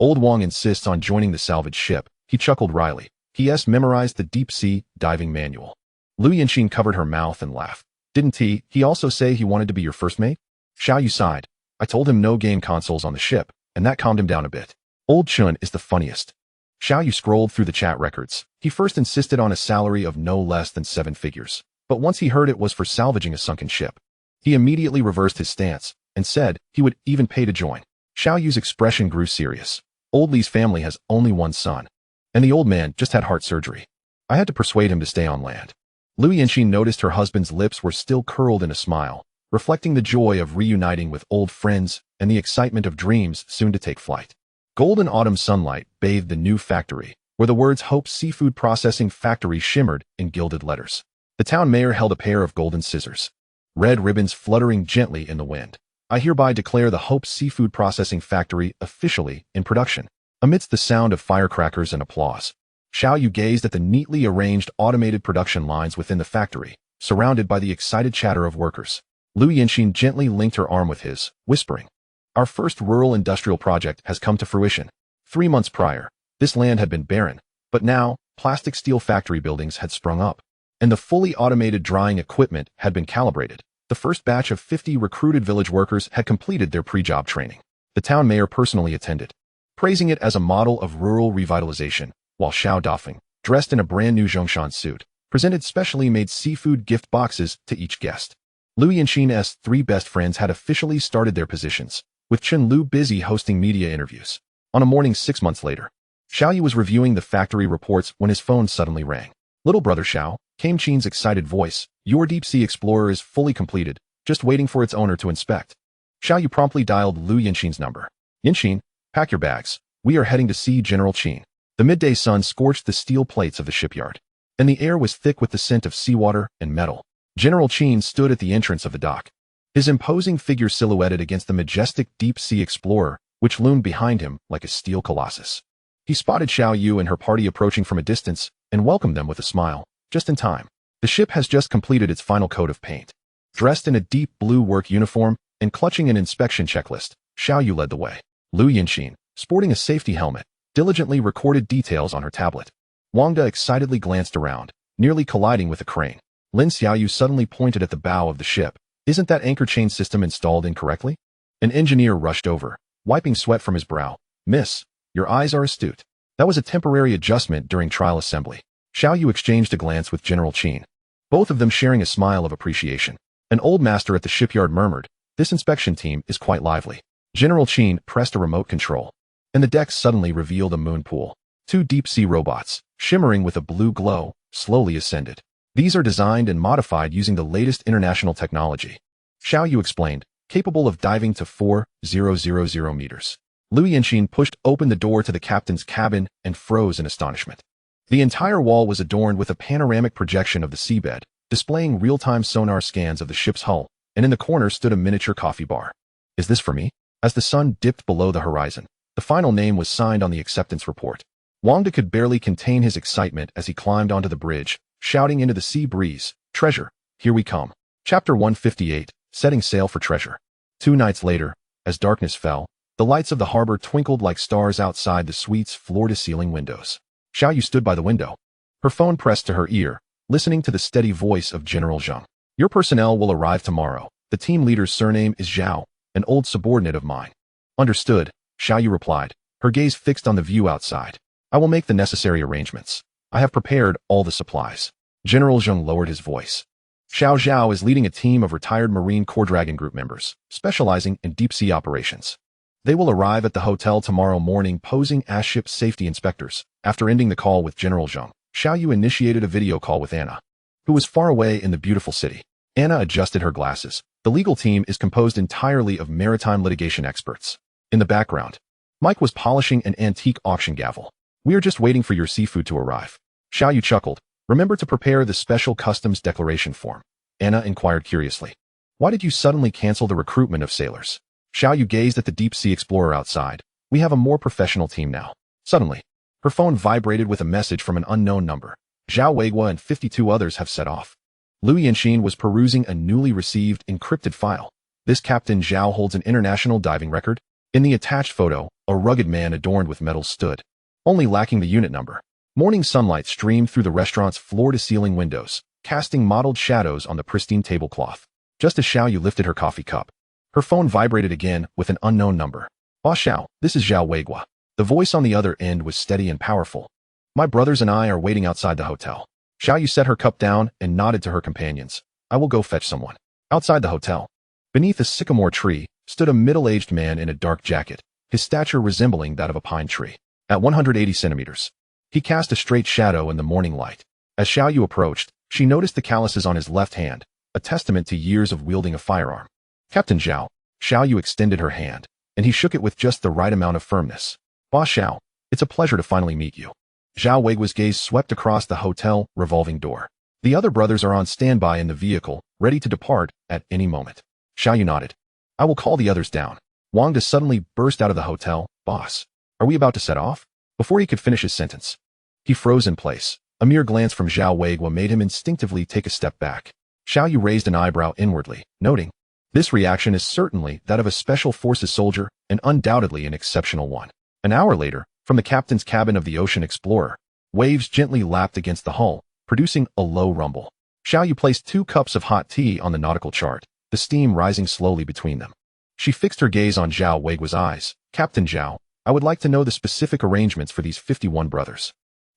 Old Wang insists on joining the salvage ship." He chuckled wryly. He memorized the deep-sea diving manual. Lu Yinxin covered her mouth and laughed. "Didn't he also say he wanted to be your first mate?" Xiao Yu sighed. "I told him no game consoles on the ship, and that calmed him down a bit. Old Chun is the funniest." Xiao Yu scrolled through the chat records. He first insisted on a salary of no less than 7 figures, but once he heard it was for salvaging a sunken ship, he immediately reversed his stance and said he would even pay to join. Xiao Yu's expression grew serious. Old Li's family has only one son, and the old man just had heart surgery. I had to persuade him to stay on land. Lu Yinxin noticed her husband's lips were still curled in a smile, reflecting the joy of reuniting with old friends and the excitement of dreams soon to take flight. Golden autumn sunlight bathed the new factory, where the words Hope Seafood Processing Factory shimmered in gilded letters. The town mayor held a pair of golden scissors, red ribbons fluttering gently in the wind. "I hereby declare the Hope Seafood Processing Factory officially in production." Amidst the sound of firecrackers and applause, Xiao Yu gazed at the neatly arranged automated production lines within the factory, surrounded by the excited chatter of workers. Lu Yinxin gently linked her arm with his, whispering, "Our first rural industrial project has come to fruition." 3 months prior, this land had been barren, but now, plastic steel factory buildings had sprung up, and the fully automated drying equipment had been calibrated. The first batch of 50 recruited village workers had completed their pre-job training. The town mayor personally attended, praising it as a model of rural revitalization, while Xiao Dafeng, dressed in a brand-new Zhongshan suit, presented specially made seafood gift boxes to each guest. Lu Yinxin's 3 best friends had officially started their positions, with Chen Lu busy hosting media interviews. On a morning 6 months later, Xiao Yu was reviewing the factory reports when his phone suddenly rang. "Little brother Xiao," came Qin's excited voice, "your deep-sea explorer is fully completed, just waiting for its owner to inspect." Xiao Yu promptly dialed Lu Yinxin's number. "Yinxin, pack your bags. We are heading to see General Qin." The midday sun scorched the steel plates of the shipyard, and the air was thick with the scent of seawater and metal. General Qin stood at the entrance of the dock, his imposing figure silhouetted against the majestic deep-sea explorer, which loomed behind him like a steel colossus. He spotted Xiao Yu and her party approaching from a distance and welcomed them with a smile, just in time. The ship has just completed its final coat of paint. Dressed in a deep blue work uniform and clutching an inspection checklist, Xiao Yu led the way. Lu Yinxin, sporting a safety helmet, diligently recorded details on her tablet. Wang De excitedly glanced around, nearly colliding with a crane. Lin Xiaoyu suddenly pointed at the bow of the ship. "Isn't that anchor chain system installed incorrectly?" An engineer rushed over, wiping sweat from his brow. "Miss, your eyes are astute. That was a temporary adjustment during trial assembly." Xiao Yu exchanged a glance with General Qin, both of them sharing a smile of appreciation. An old master at the shipyard murmured, "This inspection team is quite lively." General Qin pressed a remote control, and the deck suddenly revealed a moon pool. 2 deep-sea robots, shimmering with a blue glow, slowly ascended. "These are designed and modified using the latest international technology," Xiao Yu explained, "capable of diving to 4,000 meters." Lu Yinxin pushed open the door to the captain's cabin and froze in astonishment. The entire wall was adorned with a panoramic projection of the seabed, displaying real-time sonar scans of the ship's hull, and in the corner stood a miniature coffee bar. "Is this for me?" As the sun dipped below the horizon, the final name was signed on the acceptance report. Wang De could barely contain his excitement as he climbed onto the bridge, shouting into the sea breeze, "Treasure, here we come." Chapter 158, Setting Sail for Treasure. 2 nights later, as darkness fell, the lights of the harbor twinkled like stars outside the suite's floor-to-ceiling windows. Xiao Yu stood by the window, her phone pressed to her ear, listening to the steady voice of General Zheng. "Your personnel will arrive tomorrow. The team leader's surname is Zhao, an old subordinate of mine." "Understood," Xiao Yu replied, her gaze fixed on the view outside. "I will make the necessary arrangements. I have prepared all the supplies." General Zheng lowered his voice. "Xiao Zhao is leading a team of retired Marine Corps Dragon Group members, specializing in deep-sea operations. They will arrive at the hotel tomorrow morning posing as ship safety inspectors." After ending the call with General Zheng, Xiao Yu initiated a video call with Anna, who was far away in the beautiful city. Anna adjusted her glasses. The legal team is composed entirely of maritime litigation experts. In the background, Mike was polishing an antique auction gavel. "We are just waiting for your seafood to arrive." Xiao Yu chuckled. "Remember to prepare the special customs declaration form." Anna inquired curiously, "Why did you suddenly cancel the recruitment of sailors?" Xiao Yu gazed at the deep-sea explorer outside. "We have a more professional team now." Suddenly, her phone vibrated with a message from an unknown number. Zhao Weiguo and 52 others have set off. Liu Yanxin was perusing a newly received encrypted file. This Captain Zhao holds an international diving record. In the attached photo, a rugged man adorned with medals stood, only lacking the unit number. Morning sunlight streamed through the restaurant's floor-to-ceiling windows, casting mottled shadows on the pristine tablecloth. Just as Xiao Yu lifted her coffee cup, her phone vibrated again with an unknown number. Boss Xiao, this is Zhao Weiguo. The voice on the other end was steady and powerful. My brothers and I are waiting outside the hotel. Xiao Yu set her cup down and nodded to her companions. I will go fetch someone. Outside the hotel, beneath a sycamore tree, stood a middle-aged man in a dark jacket, his stature resembling that of a pine tree. At 180 centimeters, he cast a straight shadow in the morning light. As Xiao Yu approached, she noticed the calluses on his left hand, a testament to years of wielding a firearm. Captain Zhao. Xiao Yu extended her hand, and he shook it with just the right amount of firmness. Boss Xiao, it's a pleasure to finally meet you. Zhao Weiguo's gaze swept across the hotel revolving door. The other brothers are on standby in the vehicle, ready to depart at any moment. Xiao Yu nodded. I will call the others down. Wang Da suddenly burst out of the hotel. Boss, are we about to set off? Before he could finish his sentence, he froze in place. A mere glance from Zhao Weiguo made him instinctively take a step back. Xiao Yu raised an eyebrow inwardly, noting, this reaction is certainly that of a special forces soldier and undoubtedly an exceptional one. An hour later, from the captain's cabin of the Ocean Explorer, waves gently lapped against the hull, producing a low rumble. Xiao Yu placed 2 cups of hot tea on the nautical chart, the steam rising slowly between them. She fixed her gaze on Zhao Weiguo's eyes. Captain Zhao, I would like to know the specific arrangements for these 51 brothers.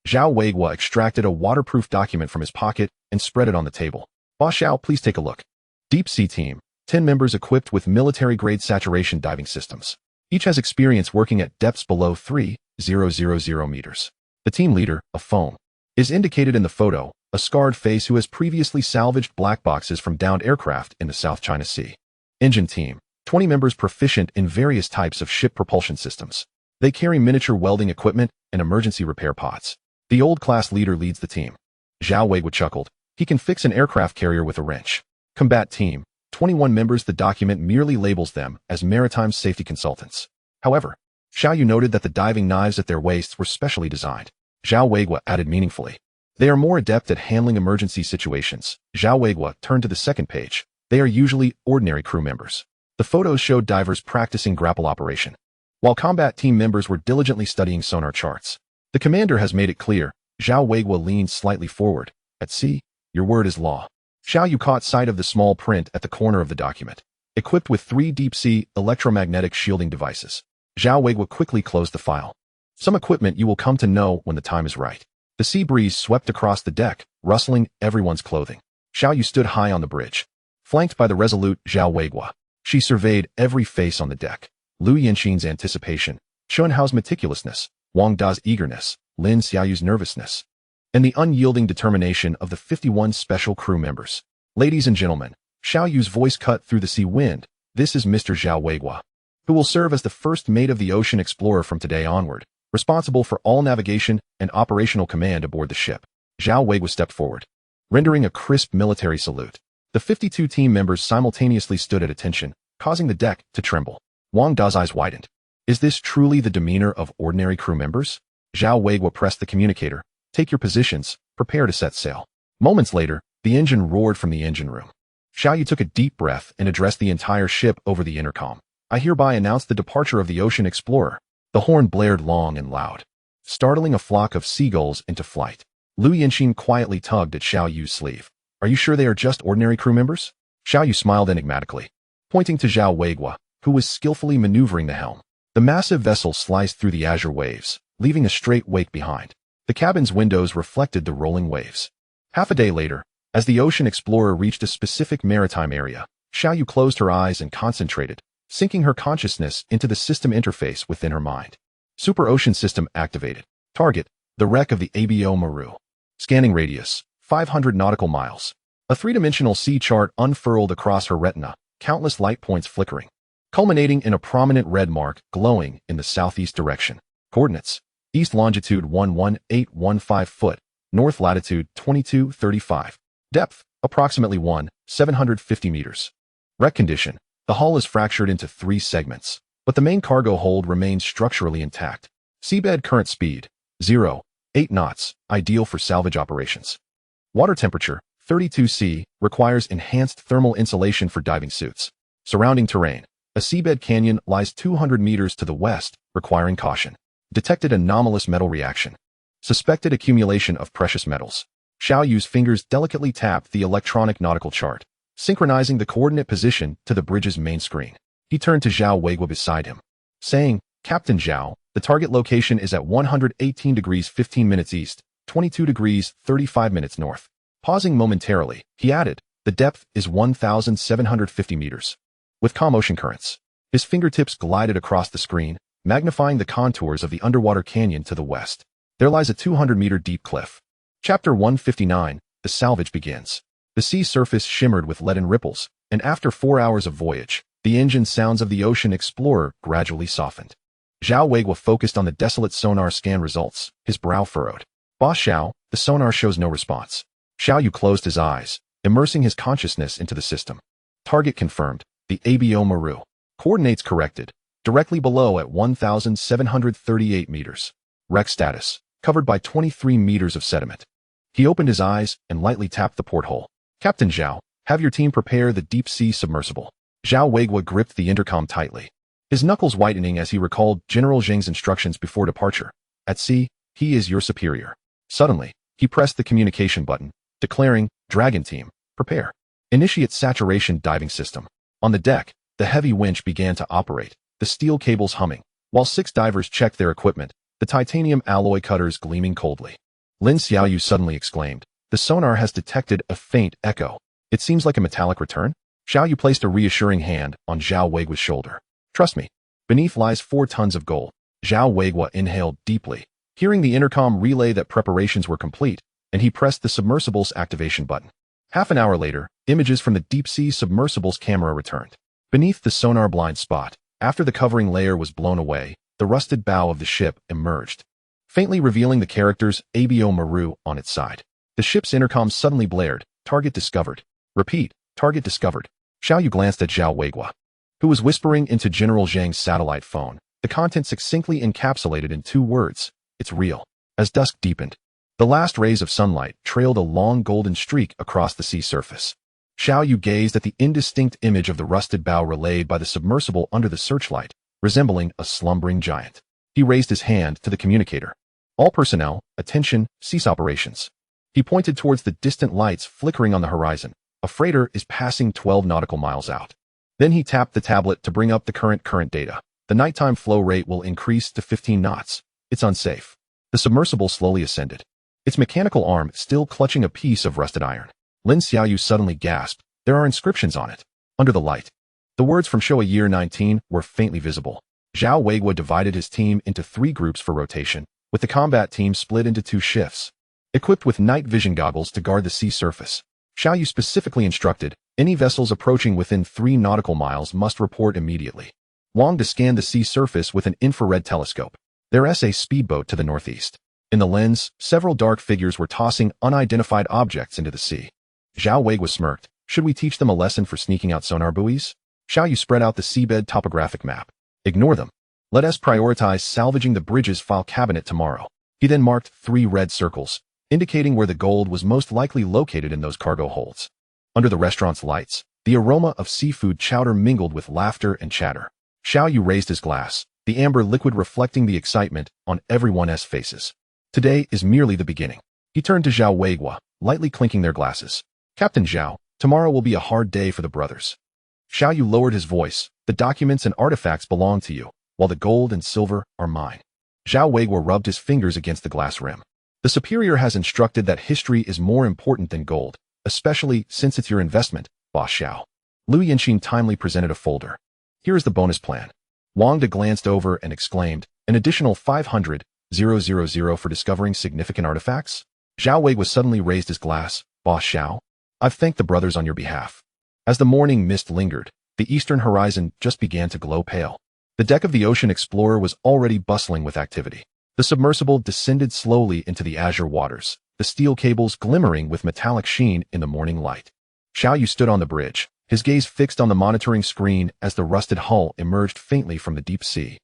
Zhao Weiguo extracted a waterproof document from his pocket and spread it on the table. Boss Xiao, please take a look. Deep Sea Team, 10 members equipped with military-grade saturation diving systems. Each has experience working at depths below 3,000 meters. The team leader, a foam, is indicated in the photo, a scarred face who has previously salvaged black boxes from downed aircraft in the South China Sea. Engine Team, 20 members proficient in various types of ship propulsion systems. They carry miniature welding equipment and emergency repair pods. The old class leader leads the team. Zhao Weiguo chuckled. He can fix an aircraft carrier with a wrench. Combat Team, 21 members. The document merely labels them as maritime safety consultants. However, Xiao Yu noted that the diving knives at their waists were specially designed. Zhao Weiguo added meaningfully. They are more adept at handling emergency situations. Zhao Weiguo turned to the second page. They are usually ordinary crew members. The photos showed divers practicing grapple operation, while combat team members were diligently studying sonar charts. The commander has made it clear. Zhao Weiguo leaned slightly forward. At sea, your word is law. Xiao Yu caught sight of the small print at the corner of the document, equipped with 3 deep-sea electromagnetic shielding devices. Zhao Weiguo quickly closed the file. Some equipment you will come to know when the time is right. The sea breeze swept across the deck, rustling everyone's clothing. Xiao Yu stood high on the bridge, flanked by the resolute Zhao Weiguo. She surveyed every face on the deck. Liu Yanxin's anticipation, Chunhao's meticulousness, Wang Da's eagerness, Lin Xiaoyu's nervousness, and the unyielding determination of the 51 special crew members. Ladies and gentlemen, Xiao Yu's voice cut through the sea wind. This is Mr. Zhao Weiguo, who will serve as the first mate of the Ocean Explorer from today onward, responsible for all navigation and operational command aboard the ship. Zhao Weiguo stepped forward, rendering a crisp military salute. The 52 team members simultaneously stood at attention, causing the deck to tremble. Wang Da's eyes widened. Is this truly the demeanor of ordinary crew members? Zhao Weiguo pressed the communicator. Take your positions, prepare to set sail. Moments later, the engine roared from the engine room. Xiao Yu took a deep breath and addressed the entire ship over the intercom. I hereby announce the departure of the Ocean Explorer. The horn blared long and loud, startling a flock of seagulls into flight. Liu Yanxin quietly tugged at Xiao Yu's sleeve. Are you sure they are just ordinary crew members? Xiao Yu smiled enigmatically, pointing to Zhao Weiguo, who was skillfully maneuvering the helm. The massive vessel sliced through the azure waves, leaving a straight wake behind. The cabin's windows reflected the rolling waves. Half a day later, as the Ocean Explorer reached a specific maritime area, Xiao Yu closed her eyes and concentrated, sinking her consciousness into the system interface within her mind. Super Ocean System activated. Target, the wreck of the ABO Maru. Scanning radius, 500 nautical miles. A three-dimensional sea chart unfurled across her retina, countless light points flickering, culminating in a prominent red mark glowing in the southeast direction. Coordinates: east longitude 11815 foot, north latitude 2235. Depth, approximately 750 meters. Wreck condition: the hull is fractured into 3 segments, but the main cargo hold remains structurally intact. Seabed current speed, 0. 8 knots, ideal for salvage operations. Water temperature, 32°C, requires enhanced thermal insulation for diving suits. Surrounding terrain. A seabed canyon lies 200 meters to the west, requiring caution. Detected anomalous metal reaction. Suspected accumulation of precious metals. Xiao Yu's fingers delicately tapped the electronic nautical chart, synchronizing the coordinate position to the bridge's main screen. He turned to Zhao Weiguo beside him, saying, "Captain Zhao, the target location is at 118 degrees 15 minutes east, 22 degrees 35 minutes north." Pausing momentarily, he added, "The depth is 1,750 meters. With calm ocean currents." His fingertips glided across the screen, magnifying the contours of the underwater canyon to the west. There lies a 200-meter deep cliff. Chapter 159, The Salvage begins. The sea surface shimmered with leaden ripples, and after 4 hours of voyage, the engine sounds of the ocean explorer gradually softened. Zhao Weiguo focused on the desolate sonar scan results, his brow furrowed. "Boss Xiao, the sonar shows no response." Xiao Yu closed his eyes, immersing his consciousness into the system. Target confirmed, the ABO Maru. Coordinates corrected, directly below at 1,738 meters. Wreck status, covered by 23 meters of sediment. He opened his eyes and lightly tapped the porthole. "Captain Zhao, have your team prepare the deep-sea submersible." Zhao Weiguo gripped the intercom tightly, his knuckles whitening as he recalled General Zheng's instructions before departure. "At sea, he is your superior." Suddenly, he pressed the communication button, declaring, "Dragon Team, prepare. Initiate saturation diving system." On the deck, the heavy winch began to operate, the steel cables humming, while 6 divers checked their equipment, the titanium alloy cutters gleaming coldly. Lin Xiaoyu suddenly exclaimed, "The sonar has detected a faint echo. It seems like a metallic return." Xiaoyu placed a reassuring hand on Zhao Weiguo's shoulder. "Trust me. Beneath lies 4 tons of gold." Zhao Weiguo inhaled deeply, hearing the intercom relay that preparations were complete, and he pressed the submersible's activation button. Half an hour later, images from the deep-sea submersible's camera returned. Beneath the sonar blind spot, after the covering layer was blown away, the rusted bow of the ship emerged, faintly revealing the characters ABO Maru on its side. The ship's intercom suddenly blared, "Target discovered." "Repeat, target discovered." Xiao Yu glanced at Zhao Weiguo, who was whispering into General Zheng's satellite phone, the content succinctly encapsulated in 2 words, "It's real." As dusk deepened, the last rays of sunlight trailed a long golden streak across the sea surface. Xiao Yu gazed at the indistinct image of the rusted bow relayed by the submersible under the searchlight, resembling a slumbering giant. He raised his hand to the communicator. "All personnel, attention, cease operations." He pointed towards the distant lights flickering on the horizon. "A freighter is passing 12 nautical miles out." Then he tapped the tablet to bring up the current data. "The nighttime flow rate will increase to 15 knots. It's unsafe." The submersible slowly ascended, its mechanical arm still clutching a piece of rusted iron. Lin Xiaoyu suddenly gasped. "There are inscriptions on it." Under the light, the words from Showa Year 19 were faintly visible. Zhao Weiguo divided his team into 3 groups for rotation, with the combat team split into 2 shifts, equipped with night vision goggles to guard the sea surface. Xiao Yu specifically instructed, any vessels approaching within 3 nautical miles must report immediately. Wang to scan the sea surface with an infrared telescope. There's a speedboat to the northeast. In the lens, several dark figures were tossing unidentified objects into the sea. Zhao Weiguo smirked. "Should we teach them a lesson for sneaking out sonar buoys?" Xiao Yu spread out the seabed topographic map. "Ignore them. Let us prioritize salvaging the bridge's file cabinet tomorrow." He then marked 3 red circles, indicating where the gold was most likely located in those cargo holds. Under the restaurant's lights, the aroma of seafood chowder mingled with laughter and chatter. Xiao Yu raised his glass, the amber liquid reflecting the excitement on everyone's faces. "Today is merely the beginning." He turned to Zhao Weiguo, lightly clinking their glasses. "Captain Zhao, tomorrow will be a hard day for the brothers." Xiao Yu lowered his voice. "The documents and artifacts belong to you, while the gold and silver are mine." Zhao Weiguo rubbed his fingers against the glass rim. "The superior has instructed that history is more important than gold, especially since it's your investment, Boss Xiao." Lu Yinxin timely presented a folder. "Here is the bonus plan." Wang De glanced over and exclaimed, "An additional 500,000 for discovering significant artifacts?" Zhao Weiguo suddenly raised his glass. "Boss Xiao, I've thanked the brothers on your behalf." As the morning mist lingered, the eastern horizon just began to glow pale. The deck of the Ocean Explorer was already bustling with activity. The submersible descended slowly into the azure waters, the steel cables glimmering with metallic sheen in the morning light. Xiao Yu stood on the bridge, his gaze fixed on the monitoring screen as the rusted hull emerged faintly from the deep sea,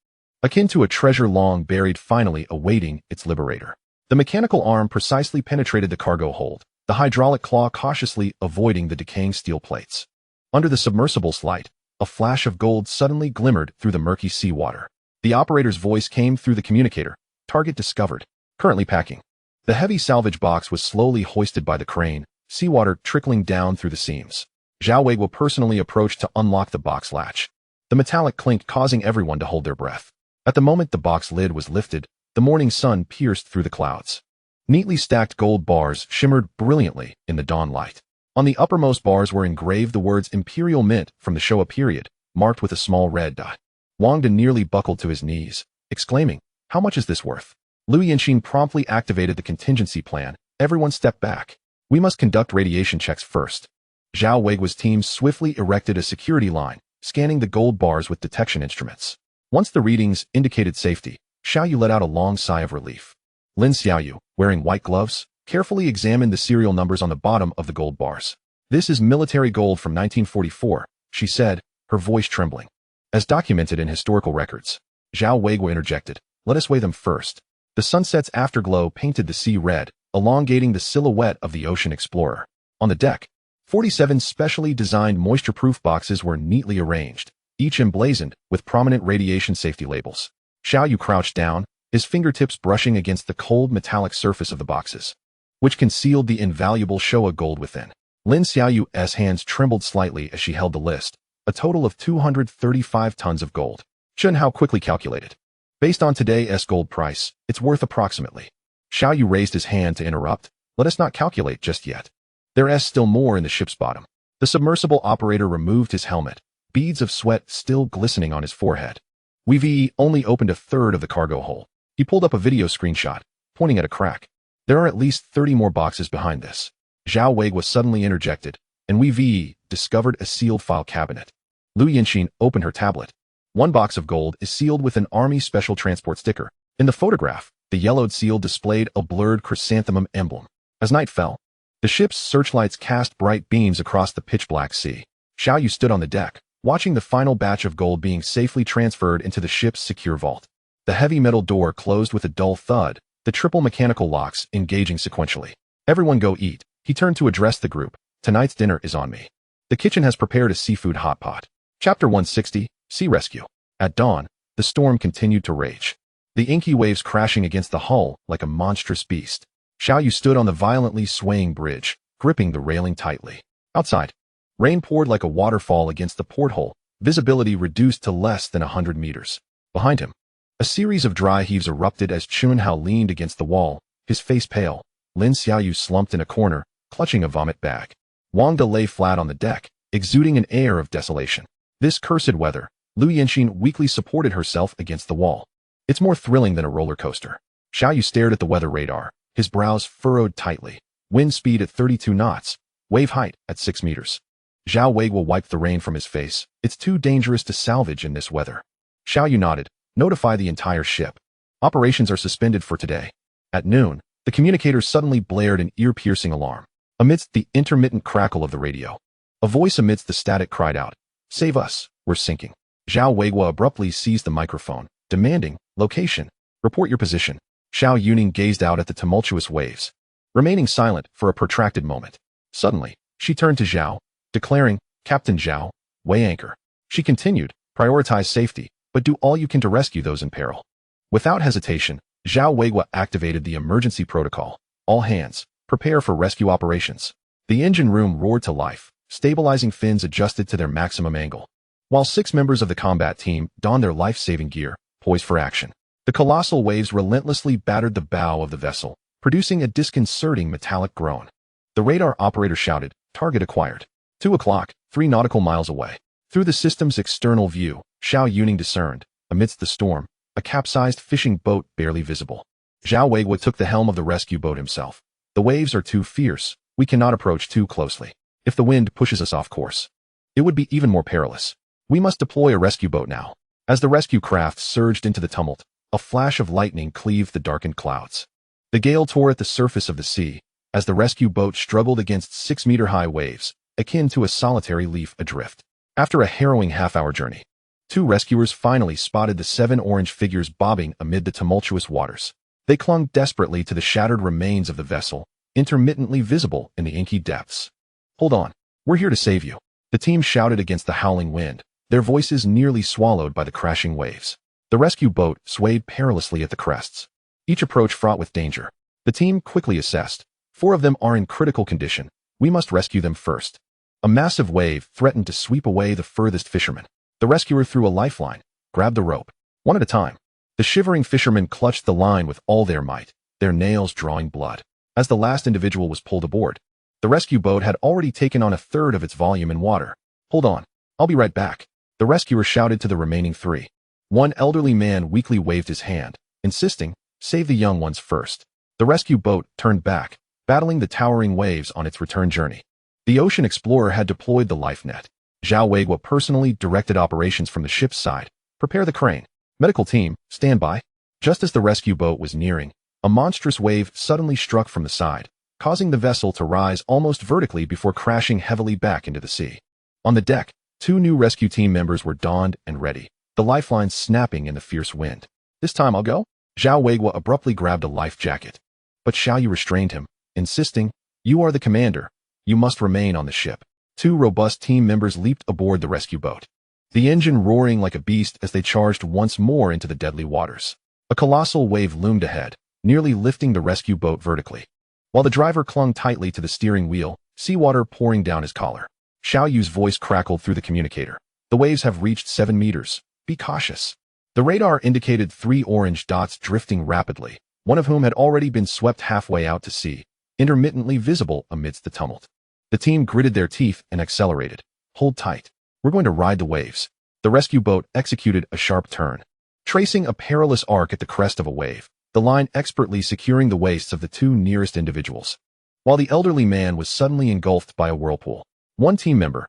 akin to a treasure long buried finally awaiting its liberator. The mechanical arm precisely penetrated the cargo hold, the hydraulic claw cautiously avoiding the decaying steel plates. Under the submersible's light, a flash of gold suddenly glimmered through the murky seawater. The operator's voice came through the communicator. Target discovered. Currently packing. The heavy salvage box was slowly hoisted by the crane, seawater trickling down through the seams. Zhao Weiguo personally approached to unlock the box latch. The metallic clinked, causing everyone to hold their breath. At the moment the box lid was lifted, the morning sun pierced through the clouds. Neatly stacked gold bars shimmered brilliantly in the dawn light. On the uppermost bars were engraved the words Imperial Mint from the Showa period, marked with a small red dot. Wang De nearly buckled to his knees, exclaiming, "How much is this worth?" Liu Yinxin promptly activated the contingency plan. Everyone stepped back. "We must conduct radiation checks first." Zhao Weiguo's team swiftly erected a security line, scanning the gold bars with detection instruments. Once the readings indicated safety, Xiaoyu let out a long sigh of relief. Lin Xiaoyu, wearing white gloves, carefully examined the serial numbers on the bottom of the gold bars. "This is military gold from 1944, she said, her voice trembling. "As documented in historical records." Zhao Weiguo interjected, "Let us weigh them first." The sunset's afterglow painted the sea red, elongating the silhouette of the ocean explorer. On the deck, 47 specially designed moisture-proof boxes were neatly arranged, each emblazoned with prominent radiation safety labels. Xiaoyu crouched down, his fingertips brushing against the cold metallic surface of the boxes, which concealed the invaluable Showa gold within. Lin Xiaoyu's hands trembled slightly as she held the list, a total of 235 tons of gold. Chen Hao quickly calculated. "Based on today's gold price, it's worth approximately." Xiaoyu raised his hand to interrupt. "Let us not calculate just yet. There's still more in the ship's bottom." The submersible operator removed his helmet, beads of sweat still glistening on his forehead. "We've only opened a third of the cargo hold." He pulled up a video screenshot, pointing at a crack. "There are at least 30 more boxes behind this." Zhao Weiguo suddenly interjected, "And we've discovered a sealed file cabinet." Liu Yinxin opened her tablet. One box of gold is sealed with an Army Special Transport sticker. In the photograph, the yellowed seal displayed a blurred chrysanthemum emblem. As night fell, the ship's searchlights cast bright beams across the pitch-black sea. Xiaoyu stood on the deck, watching the final batch of gold being safely transferred into the ship's secure vault. The heavy metal door closed with a dull thud, the triple mechanical locks engaging sequentially. "Everyone go eat." He turned to address the group. "Tonight's dinner is on me. The kitchen has prepared a seafood hot pot." Chapter 160, Sea Rescue. At dawn, the storm continued to rage, the inky waves crashing against the hull like a monstrous beast. Xiaoyu stood on the violently swaying bridge, gripping the railing tightly. Outside, rain poured like a waterfall against the porthole, visibility reduced to less than 100 meters. Behind him, a series of dry heaves erupted as Chun Hao leaned against the wall, his face pale. Lin Xiaoyu slumped in a corner, clutching a vomit bag. Wang De lay flat on the deck, exuding an air of desolation. This cursed weather. Liu Yinxin weakly supported herself against the wall. "It's more thrilling than a roller coaster." Xiaoyu stared at the weather radar, his brows furrowed tightly. Wind speed at 32 knots, wave height at 6 meters. Zhao Weiguo wiped the rain from his face. "It's too dangerous to salvage in this weather." Xiaoyu nodded. "Notify the entire ship. Operations are suspended for today." At noon, the communicator suddenly blared an ear-piercing alarm. Amidst the intermittent crackle of the radio, a voice amidst the static cried out, "Save us, we're sinking." Zhao Weiguo abruptly seized the microphone, demanding, "Location. Report your position." Xiao Yuning gazed out at the tumultuous waves, remaining silent for a protracted moment. Suddenly, she turned to Zhao, declaring, "Captain Zhao, weigh anchor." She continued, "Prioritize safety, but do all you can to rescue those in peril." Without hesitation, Zhao Weiguo activated the emergency protocol. "All hands, prepare for rescue operations." The engine room roared to life, stabilizing fins adjusted to their maximum angle, while 6 members of the combat team donned their life-saving gear, poised for action. The colossal waves relentlessly battered the bow of the vessel, producing a disconcerting metallic groan. The radar operator shouted, "Target acquired." 2 o'clock, 3 nautical miles away. Through the system's external view, Xiao Yuning discerned, amidst the storm, a capsized fishing boat barely visible. Zhao Weiguo took the helm of the rescue boat himself. "The waves are too fierce. We cannot approach too closely. If the wind pushes us off course, it would be even more perilous. We must deploy a rescue boat now." As the rescue craft surged into the tumult, a flash of lightning cleaved the darkened clouds. The gale tore at the surface of the sea, as the rescue boat struggled against 6-meter-high waves, akin to a solitary leaf adrift. After a harrowing half-hour journey, 2 rescuers finally spotted the 7 orange figures bobbing amid the tumultuous waters. They clung desperately to the shattered remains of the vessel, intermittently visible in the inky depths. "Hold on. We're here to save you," the team shouted against the howling wind, their voices nearly swallowed by the crashing waves. The rescue boat swayed perilously at the crests, each approach fraught with danger. The team quickly assessed. 4 of them are in critical condition. We must rescue them first. A massive wave threatened to sweep away the furthest fishermen. The rescuer threw a lifeline, grabbed the rope. One at a time, the shivering fishermen clutched the line with all their might, their nails drawing blood. As the last individual was pulled aboard, the rescue boat had already taken on a third of its volume in water. "Hold on. I'll be right back," the rescuer shouted to the remaining 3. One elderly man weakly waved his hand, insisting, "Save the young ones first." The rescue boat turned back, battling the towering waves on its return journey. The ocean explorer had deployed the life net. Zhao Weiguo personally directed operations from the ship's side. "Prepare the crane. Medical team, stand by." Just as the rescue boat was nearing, a monstrous wave suddenly struck from the side, causing the vessel to rise almost vertically before crashing heavily back into the sea. On the deck, 2 new rescue team members were donned and ready, the lifelines snapping in the fierce wind. "This time I'll go." Zhao Weiguo abruptly grabbed a life jacket. But Xiaoyu restrained him, insisting, "You are the commander. You must remain on the ship." 2 robust team members leaped aboard the rescue boat, the engine roaring like a beast as they charged once more into the deadly waters. A colossal wave loomed ahead, nearly lifting the rescue boat vertically. While the driver clung tightly to the steering wheel, seawater pouring down his collar. Xiaoyu's voice crackled through the communicator. "The waves have reached 7 meters. Be cautious." The radar indicated 3 orange dots drifting rapidly, one of whom had already been swept halfway out to sea, intermittently visible amidst the tumult. The team gritted their teeth and accelerated. "Hold tight. We're going to ride the waves." The rescue boat executed a sharp turn, tracing a perilous arc at the crest of a wave, the line expertly securing the waists of the 2 nearest individuals. While the elderly man was suddenly engulfed by a whirlpool, one team member,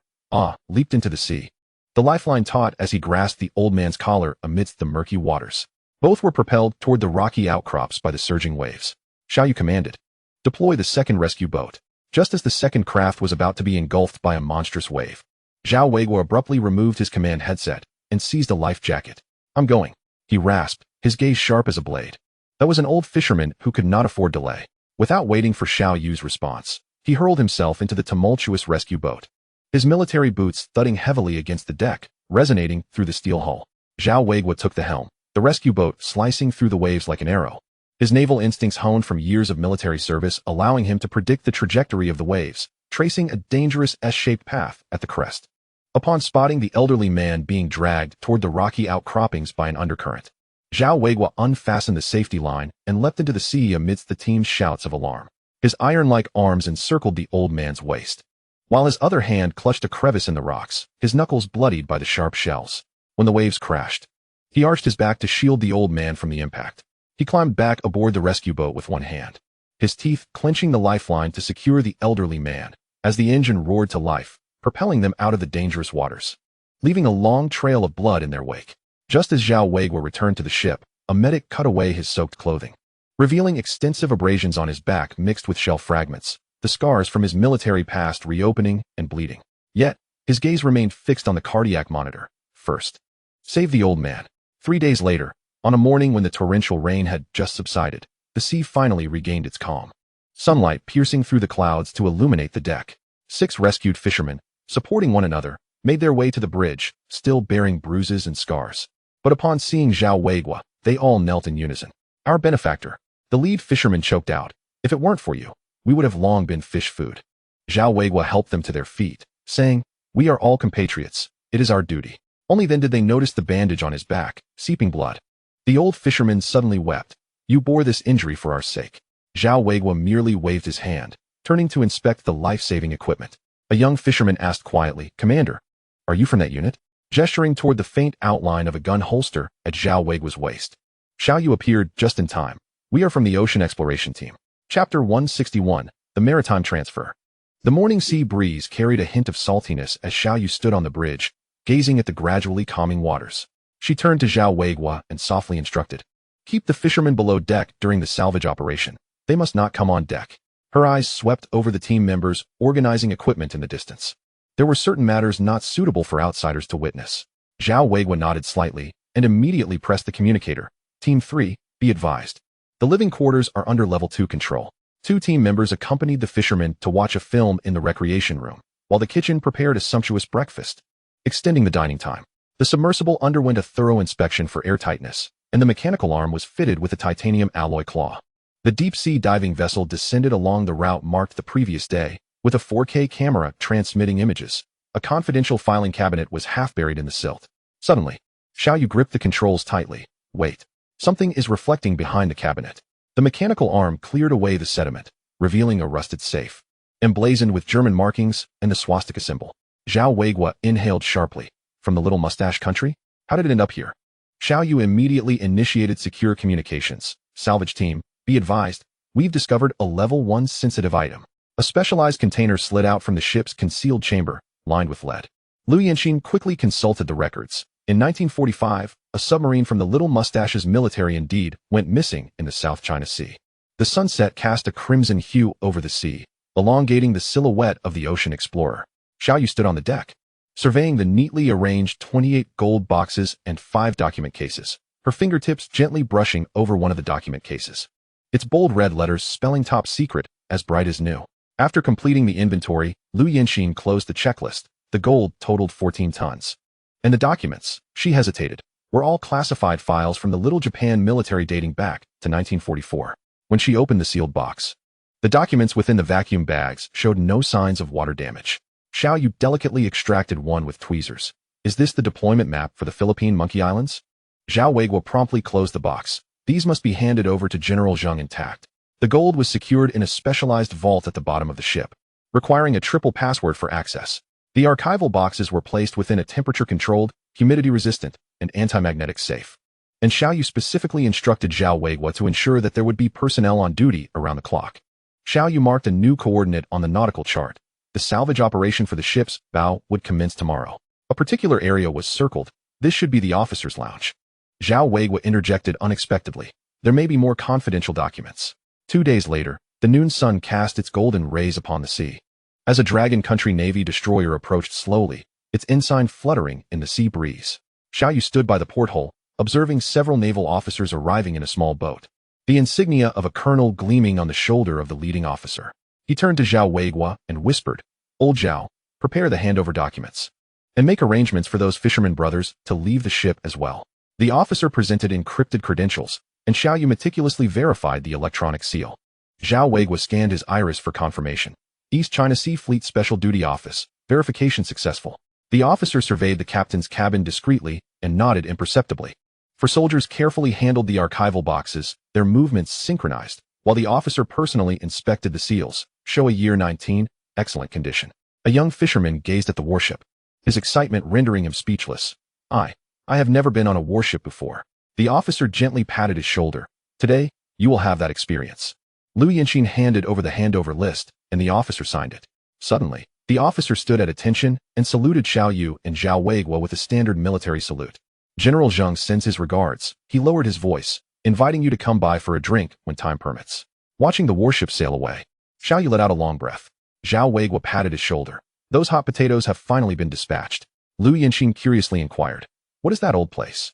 leaped into the sea. The lifeline taut as he grasped the old man's collar amidst the murky waters. Both were propelled toward the rocky outcrops by the surging waves. Xiaoyu commanded, "Deploy the second rescue boat." Just as the second craft was about to be engulfed by a monstrous wave, Zhao Weiguo abruptly removed his command headset and seized a life jacket. "I'm going," he rasped, his gaze sharp as a blade. That was an old fisherman who could not afford delay. Without waiting for Xiaoyu's response, he hurled himself into the tumultuous rescue boat, his military boots thudding heavily against the deck, resonating through the steel hull. Zhao Weiguo took the helm, the rescue boat slicing through the waves like an arrow. His naval instincts honed from years of military service, allowing him to predict the trajectory of the waves, tracing a dangerous S-shaped path at the crest. Upon spotting the elderly man being dragged toward the rocky outcroppings by an undercurrent, Zhao Weiguo unfastened the safety line and leapt into the sea amidst the team's shouts of alarm. His iron-like arms encircled the old man's waist, while his other hand clutched a crevice in the rocks, his knuckles bloodied by the sharp shells. When the waves crashed, he arched his back to shield the old man from the impact. He climbed back aboard the rescue boat with one hand, his teeth clenching the lifeline to secure the elderly man, as the engine roared to life, propelling them out of the dangerous waters, leaving a long trail of blood in their wake. Just as Zhao Weiguo returned to the ship, a medic cut away his soaked clothing, revealing extensive abrasions on his back mixed with shell fragments, the scars from his military past reopening and bleeding. Yet, his gaze remained fixed on the cardiac monitor. First, save the old man. 3 days later, on a morning when the torrential rain had just subsided, the sea finally regained its calm, sunlight piercing through the clouds to illuminate the deck. 6 rescued fishermen, supporting one another, made their way to the bridge, still bearing bruises and scars. But upon seeing Zhao Weiguo, they all knelt in unison. "Our benefactor," the lead fisherman choked out. "If it weren't for you, we would have long been fish food." Zhao Weiguo helped them to their feet, saying, "We are all compatriots. It is our duty." Only then did they notice the bandage on his back, seeping blood. The old fisherman suddenly wept. "You bore this injury for our sake." Zhao Weiguo merely waved his hand, turning to inspect the life-saving equipment. A young fisherman asked quietly, "Commander, are you from that unit?" gesturing toward the faint outline of a gun holster at Zhao Weiguo's waist. Xiaoyu appeared just in time. "We are from the Ocean Exploration Team." Chapter 161, The Maritime Transfer. The morning sea breeze carried a hint of saltiness as Xiaoyu stood on the bridge, gazing at the gradually calming waters. She turned to Zhao Weiguo and softly instructed, "Keep the fishermen below deck during the salvage operation. They must not come on deck." Her eyes swept over the team members, organizing equipment in the distance. There were certain matters not suitable for outsiders to witness. Zhao Weiguo nodded slightly and immediately pressed the communicator. "Team 3, be advised. The living quarters are under level 2 control. 2 team members accompanied the fishermen to watch a film in the recreation room, while the kitchen prepared a sumptuous breakfast, extending the dining time. The submersible underwent a thorough inspection for airtightness, and the mechanical arm was fitted with a titanium alloy claw. The deep-sea diving vessel descended along the route marked the previous day, with a 4K camera transmitting images. A confidential filing cabinet was half buried in the silt. Suddenly, Xiaoyu gripped the controls tightly. Wait. Something is reflecting behind the cabinet. The mechanical arm cleared away the sediment, revealing a rusted safe, emblazoned with German markings and the swastika symbol. Zhao Weiguo inhaled sharply. From the little mustache country? How did it end up here? Xiaoyu immediately initiated secure communications. Salvage team, be advised, we've discovered a level 1 sensitive item. A specialized container slid out from the ship's concealed chamber, lined with lead. Liu Yanxin quickly consulted the records. In 1945, a submarine from the Little Mustache's military indeed went missing in the South China Sea. The sunset cast a crimson hue over the sea, elongating the silhouette of the ocean explorer. Xiaoyu stood on the deck, surveying the neatly arranged 28 gold boxes and 5 document cases, her fingertips gently brushing over one of the document cases. Its bold red letters spelling top secret, as bright as new. After completing the inventory, Liu Yanxin closed the checklist. The gold totaled 14 tons. And the documents, she hesitated, were all classified files from the Little Japan military dating back to 1944. When she opened the sealed box, the documents within the vacuum bags showed no signs of water damage. Xiaoyu delicately extracted one with tweezers. Is this the deployment map for the Philippine Monkey Islands? Zhao Weiguo promptly closed the box. These must be handed over to General Zheng intact. The gold was secured in a specialized vault at the bottom of the ship, requiring a triple password for access. The archival boxes were placed within a temperature-controlled, humidity-resistant, and anti-magnetic safe. And Xiaoyu specifically instructed Zhao Weiguo to ensure that there would be personnel on duty around the clock. Xiaoyu marked a new coordinate on the nautical chart. The salvage operation for the ship's bow would commence tomorrow. A particular area was circled. This should be the officer's lounge. Zhao Weiguo interjected unexpectedly. There may be more confidential documents. 2 days later, the noon sun cast its golden rays upon the sea. As a Dragon Country Navy destroyer approached slowly, its ensign fluttering in the sea breeze, Xiaoyu stood by the porthole, observing several naval officers arriving in a small boat. The insignia of a colonel gleaming on the shoulder of the leading officer. He turned to Zhao Weiguo and whispered, "Old Zhao, prepare the handover documents. And make arrangements for those fisherman brothers to leave the ship as well." The officer presented encrypted credentials, and Xiaoyu meticulously verified the electronic seal. Zhao Weiguo scanned his iris for confirmation. East China Sea Fleet Special Duty Office. Verification successful. The officer surveyed the captain's cabin discreetly and nodded imperceptibly. For soldiers carefully handled the archival boxes, their movements synchronized, while the officer personally inspected the seals. Show a year 19, excellent condition. A young fisherman gazed at the warship, his excitement rendering him speechless. I have never been on a warship before. The officer gently patted his shoulder. Today, you will have that experience. Liu Yanxin handed over the handover list, and the officer signed it. Suddenly, the officer stood at attention and saluted Xiaoyu and Zhao Weiguo with a standard military salute. General Zheng sends his regards. He lowered his voice, inviting you to come by for a drink when time permits. Watching the warship sail away, Xiaoyu let out a long breath. Zhao Weiguo patted his shoulder. Those hot potatoes have finally been dispatched. Liu Yanxin curiously inquired, "What is that old place?"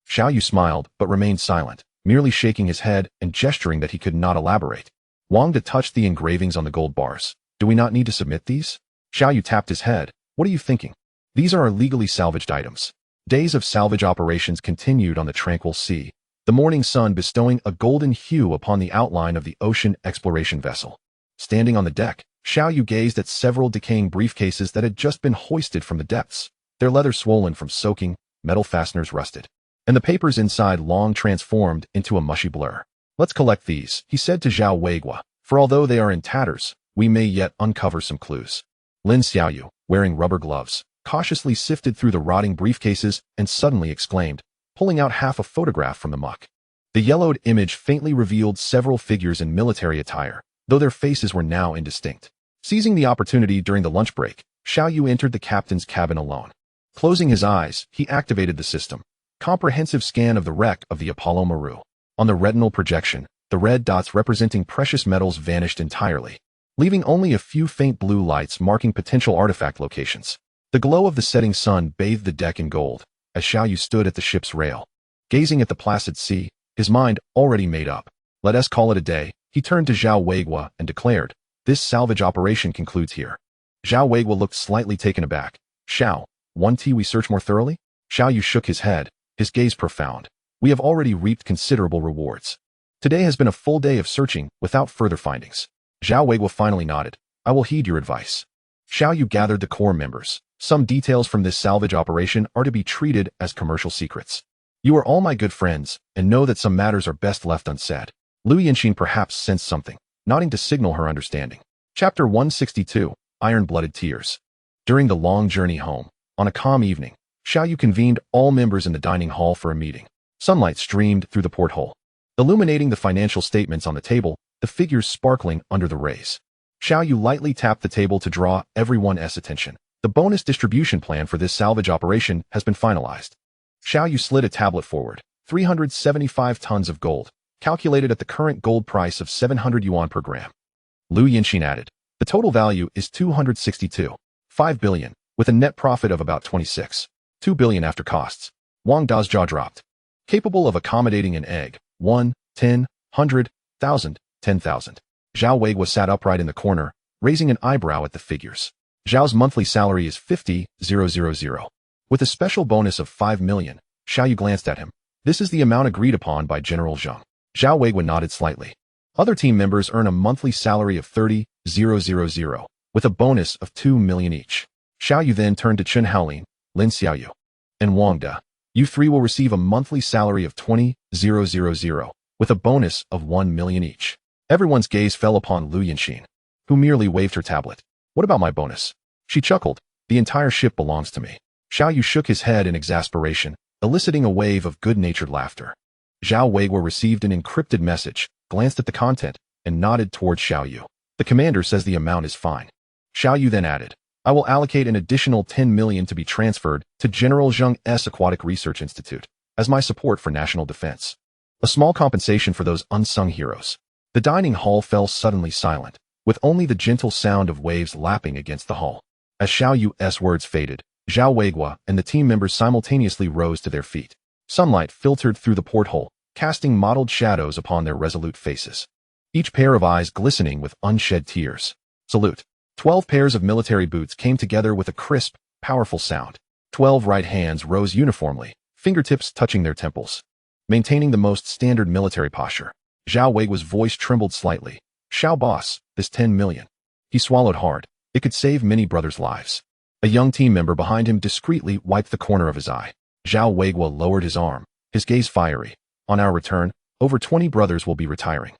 Xiaoyu smiled, but remained silent, merely shaking his head and gesturing that he could not elaborate. Wangda touched the engravings on the gold bars. "Do we not need to submit these?" Xiaoyu tapped his head. "What are you thinking? These are illegally salvaged items." Days of salvage operations continued on the tranquil sea, the morning sun bestowing a golden hue upon the outline of the ocean exploration vessel. Standing on the deck, Xiaoyu gazed at several decaying briefcases that had just been hoisted from the depths, their leather swollen from soaking, metal fasteners rusted, and the papers inside long transformed into a mushy blur. "Let's collect these," he said to Zhao Weiguo, "for although they are in tatters, we may yet uncover some clues." Lin Xiaoyu, wearing rubber gloves, cautiously sifted through the rotting briefcases and suddenly exclaimed, pulling out half a photograph from the muck. The yellowed image faintly revealed several figures in military attire, though their faces were now indistinct. Seizing the opportunity during the lunch break, Xiaoyu entered the captain's cabin alone. Closing his eyes, he activated the system. Comprehensive scan of the wreck of the Apollo Maru. On the retinal projection, the red dots representing precious metals vanished entirely, leaving only a few faint blue lights marking potential artifact locations. The glow of the setting sun bathed the deck in gold, as Xiaoyu stood at the ship's rail, gazing at the placid sea, his mind already made up. Let us call it a day. He turned to Zhao Weigua and declared, "This salvage operation concludes here." Zhao Weigua looked slightly taken aback. "Xiao, we search more thoroughly?" Xiao Yu shook his head, his gaze profound. "We have already reaped considerable rewards. Today has been a full day of searching without further findings." Zhao Weigua finally nodded. "I will heed your advice." Xiao Yu gathered the core members. "Some details from this salvage operation are to be treated as commercial secrets. You are all my good friends, and know that some matters are best left unsaid." Lu Yinxin perhaps sensed something, nodding to signal her understanding. Chapter 162, Iron-Blooded Tears. During the long journey home, on a calm evening, Xiao Yu convened all members in the dining hall for a meeting. Sunlight streamed through the porthole, illuminating the financial statements on the table, the figures sparkling under the rays. Xiao Yu lightly tapped the table to draw everyone's attention. The bonus distribution plan for this salvage operation has been finalized. Xiao Yu slid a tablet forward. 375 tons of gold, calculated at the current gold price of 700 yuan per gram. Lu Yinxin added, "The total value is 262.5 billion, with a net profit of about 26.2 billion after costs." Wang Da's jaw dropped. "Capable of accommodating an egg, 1, 10, 100, 1,000, 10,000. Zhao Weigua sat upright in the corner, raising an eyebrow at the figures. Zhao's monthly salary is 50,000. With a special bonus of 5 million, Xiao Yu glanced at him. "This is the amount agreed upon by General Zheng." Zhao Weigua nodded slightly. "Other team members earn a monthly salary of 30,000, with a bonus of 2 million each." Xiao Yu then turned to Chen Haolin, Lin Xiaoyu, and Wang Da. "You three will receive a monthly salary of 20,000, with a bonus of 1 million each." Everyone's gaze fell upon Lu Yinxin, who merely waved her tablet. "What about my bonus?" She chuckled. "The entire ship belongs to me." Xiao Yu shook his head in exasperation, eliciting a wave of good-natured laughter. Zhao Weigua received an encrypted message, glanced at the content, and nodded towards Xiao Yu. "The commander says the amount is fine." Xiao Yu then added, "I will allocate an additional 10 million to be transferred to General Zheng's Aquatic Research Institute as my support for national defense. A small compensation for those unsung heroes." The dining hall fell suddenly silent, with only the gentle sound of waves lapping against the hull. As Xiao Yu's words faded, Zhao Weigua and the team members simultaneously rose to their feet. Sunlight filtered through the porthole, casting mottled shadows upon their resolute faces, each pair of eyes glistening with unshed tears. "Salute." 12 pairs of military boots came together with a crisp, powerful sound. 12 right hands rose uniformly, fingertips touching their temples, maintaining the most standard military posture. Zhao Weigua's voice trembled slightly. "Xiao boss, this 10 million. He swallowed hard. It could save many brothers' lives. A young team member behind him discreetly wiped the corner of his eye. Zhao Weigua lowered his arm, his gaze fiery. "On our return, over 20 brothers will be retiring.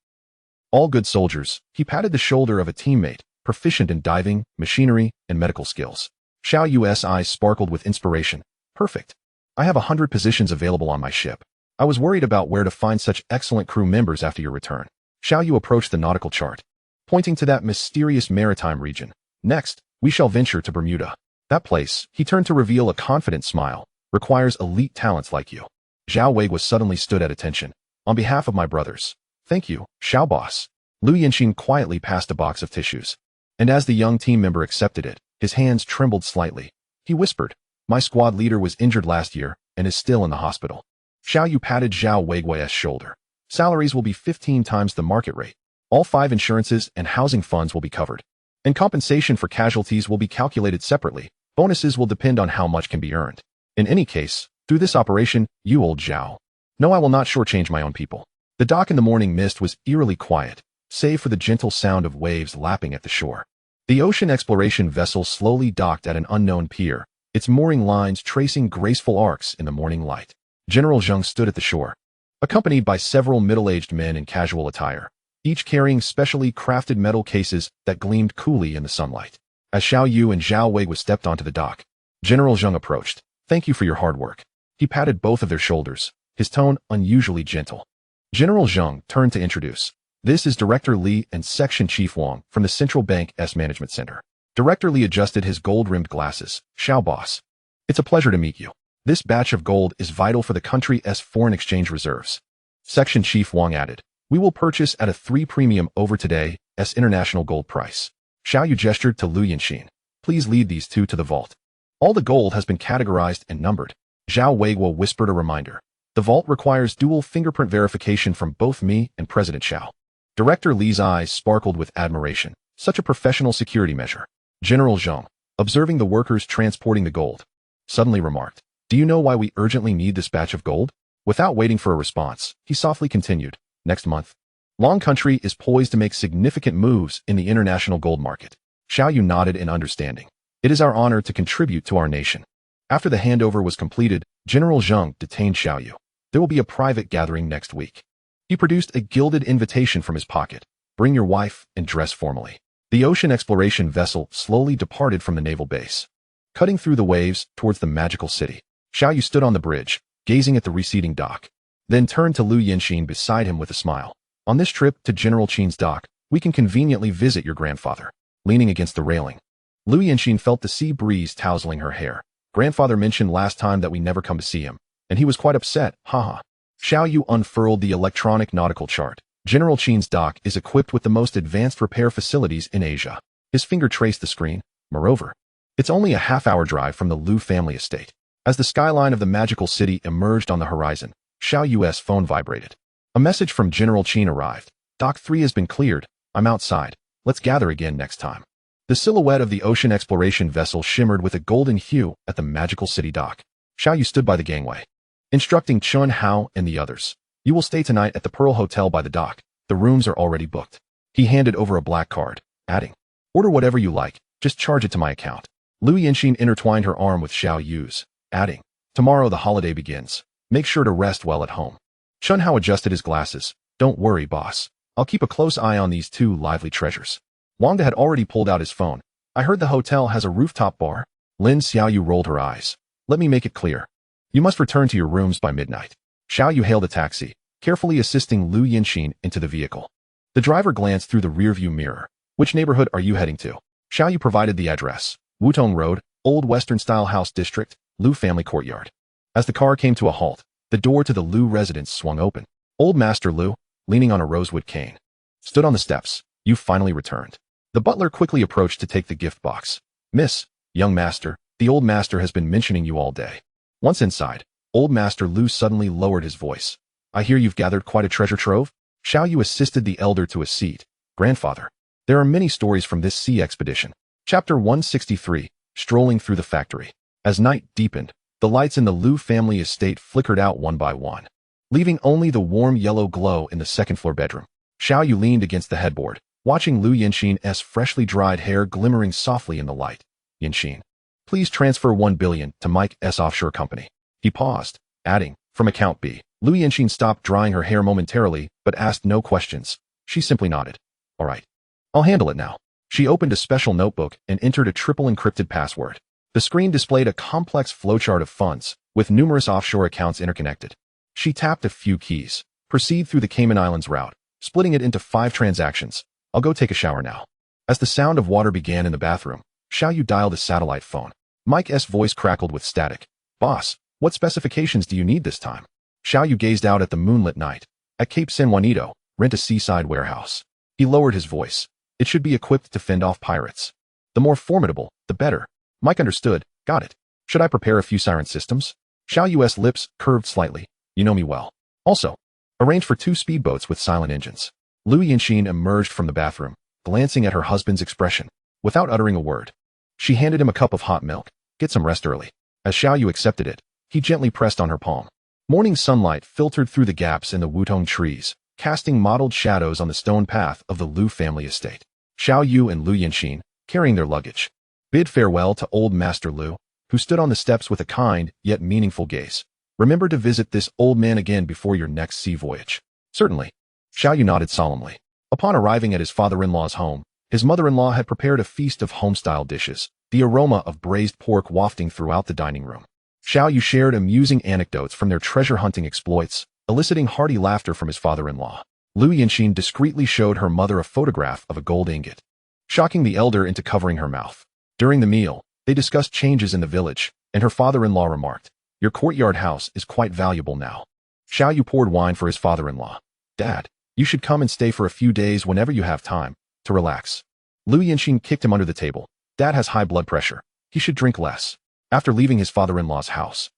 All good soldiers." He patted the shoulder of a teammate, proficient in diving, machinery, and medical skills. Xiao Yu's eyes sparkled with inspiration. "Perfect. I have 100 positions available on my ship. I was worried about where to find such excellent crew members after your return." Xiao Yu approached the nautical chart, pointing to that mysterious maritime region. "Next, we shall venture to Bermuda. That place," he turned to reveal a confident smile, "requires elite talents like you." Zhao Weigua suddenly stood at attention. "On behalf of my brothers, thank you, Xiao boss." Lu Yinxin quietly passed a box of tissues, and as the young team member accepted it, his hands trembled slightly. He whispered, "My squad leader was injured last year and is still in the hospital." Xiao Yu patted Zhao Weigua's shoulder. "Salaries will be 15 times the market rate. All 5 insurances and housing funds will be covered, and compensation for casualties will be calculated separately. Bonuses will depend on how much can be earned. In any case, through this operation, you old Zhao. No, I will not shortchange my own people." The dock in the morning mist was eerily quiet, save for the gentle sound of waves lapping at the shore. The ocean exploration vessel slowly docked at an unknown pier, its mooring lines tracing graceful arcs in the morning light. General Zheng stood at the shore, accompanied by several middle-aged men in casual attire, each carrying specially crafted metal cases that gleamed coolly in the sunlight. As Xiao Yu and Zhao Weigua stepped onto the dock, General Zheng approached. "Thank you for your hard work." He patted both of their shoulders, his tone unusually gentle. General Zheng turned to introduce. "This is Director Li and Section Chief Wang from the Central Bank's Management Center." Director Li adjusted his gold-rimmed glasses. "Xiao boss. It's a pleasure to meet you. This batch of gold is vital for the country's foreign exchange reserves." Section Chief Wang added, "We will purchase at a 3 premium over today's international gold price." Xiao Yu gestured to Lu Yinxin. "Please lead these two to the vault. All the gold has been categorized and numbered." Zhao Weigua whispered a reminder. The vault requires dual fingerprint verification from both me and President Xiao. Director Li's eyes sparkled with admiration. Such a professional security measure. General Zheng, observing the workers transporting the gold, suddenly remarked, "Do you know why we urgently need this batch of gold?" Without waiting for a response, he softly continued, "Next month, Long Country is poised to make significant moves in the international gold market." Xiao Yu nodded in understanding. "It is our honor to contribute to our nation." After the handover was completed, General Zheng detained Xiao Yu. "There will be a private gathering next week." He produced a gilded invitation from his pocket. "Bring your wife and dress formally." The ocean exploration vessel slowly departed from the naval base, cutting through the waves towards the magical city. Xiao Yu stood on the bridge, gazing at the receding dock, then turned to Lu Yinxin beside him with a smile. "On this trip to General Qin's dock, we can conveniently visit your grandfather." Leaning against the railing, Lu Yinxin felt the sea breeze tousling her hair. "Grandfather mentioned last time that we never come to see him, and he was quite upset, haha." Xiao Yu unfurled the electronic nautical chart. General Qin's dock is equipped with the most advanced repair facilities in Asia. His finger traced the screen. Moreover, it's only a half-hour drive from the Lu family estate. As the skyline of the magical city emerged on the horizon, Xiao Yu's phone vibrated. A message from General Qin arrived. "Dock 3 has been cleared. I'm outside. Let's gather again next time." The silhouette of the ocean exploration vessel shimmered with a golden hue at the magical city dock. Xiao Yu stood by the gangway, instructing Chun Hao and the others. "You will stay tonight at the Pearl Hotel by the dock. The rooms are already booked." He handed over a black card, adding, "Order whatever you like, just charge it to my account." Lu Yinxin intertwined her arm with Xiao Yu's, adding, "Tomorrow the holiday begins. Make sure to rest well at home." Chun Hao adjusted his glasses. "Don't worry, boss. I'll keep a close eye on these two lively treasures." Wangda had already pulled out his phone. "I heard the hotel has a rooftop bar." Lin Xiao Yu rolled her eyes. "Let me make it clear. You must return to your rooms by midnight." Xiao Yu hailed a taxi, carefully assisting Lu Yinxin into the vehicle. The driver glanced through the rearview mirror. "Which neighborhood are you heading to?" Xiao Yu provided the address. Wutong Road, Old Western-style house district, Lu family courtyard. As the car came to a halt, the door to the Lu residence swung open. Old Master Lu, leaning on a rosewood cane, stood on the steps. "You finally returned." The butler quickly approached to take the gift box. "Miss, young master, the old master has been mentioning you all day." Once inside, Old Master Lu suddenly lowered his voice. "I hear you've gathered quite a treasure trove?" Xiao Yu assisted the elder to a seat. "Grandfather, there are many stories from this sea expedition." Chapter 163, Strolling Through the Factory. As night deepened, the lights in the Lu family estate flickered out one by one, leaving only the warm yellow glow in the second-floor bedroom. Xiao Yu leaned against the headboard, watching Lu Yinxin's freshly dried hair glimmering softly in the light. "Yinxin, please transfer 1 billion to Mike's offshore company." He paused, adding, "From account B." Lu Yinxin stopped drying her hair momentarily, but asked no questions. She simply nodded. "All right. I'll handle it now." She opened a special notebook and entered a triple encrypted password. The screen displayed a complex flowchart of funds, with numerous offshore accounts interconnected. She tapped a few keys. "Proceed through the Cayman Islands route, splitting it into 5 transactions. I'll go take a shower now." As the sound of water began in the bathroom, Xiao Yu dialed a satellite phone. Mike's voice crackled with static. "Boss, what specifications do you need this time?" Xiao Yu gazed out at the moonlit night. "At Cape San Juanito, rent a seaside warehouse." He lowered his voice. "It should be equipped to fend off pirates. The more formidable, the better." Mike understood. "Got it. Should I prepare a few siren systems?" Xiao Yu's lips curved slightly. "You know me well. Also, arrange for 2 speedboats with silent engines." Lu Yinxin emerged from the bathroom, glancing at her husband's expression. Without uttering a word, she handed him a cup of hot milk. "Get some rest early." As Xiao Yu accepted it, he gently pressed on her palm. Morning sunlight filtered through the gaps in the Wutong trees, casting mottled shadows on the stone path of the Lu family estate. Xiao Yu and Lu Yinxin, carrying their luggage, bid farewell to Old Master Lu, who stood on the steps with a kind yet meaningful gaze. "Remember to visit this old man again before your next sea voyage." "Certainly." Xiao Yu nodded solemnly. Upon arriving at his father-in-law's home, his mother-in-law had prepared a feast of home-style dishes, the aroma of braised pork wafting throughout the dining room. Xiao Yu shared amusing anecdotes from their treasure-hunting exploits, eliciting hearty laughter from his father-in-law. Lu Yinxin discreetly showed her mother a photograph of a gold ingot, shocking the elder into covering her mouth. During the meal, they discussed changes in the village, and her father-in-law remarked, "Your courtyard house is quite valuable now." Xiao Yu poured wine for his father-in-law. "Dad, you should come and stay for a few days whenever you have time, to relax." Lu Yinxin kicked him under the table. "Dad has high blood pressure. He should drink less." After leaving his father-in-law's house,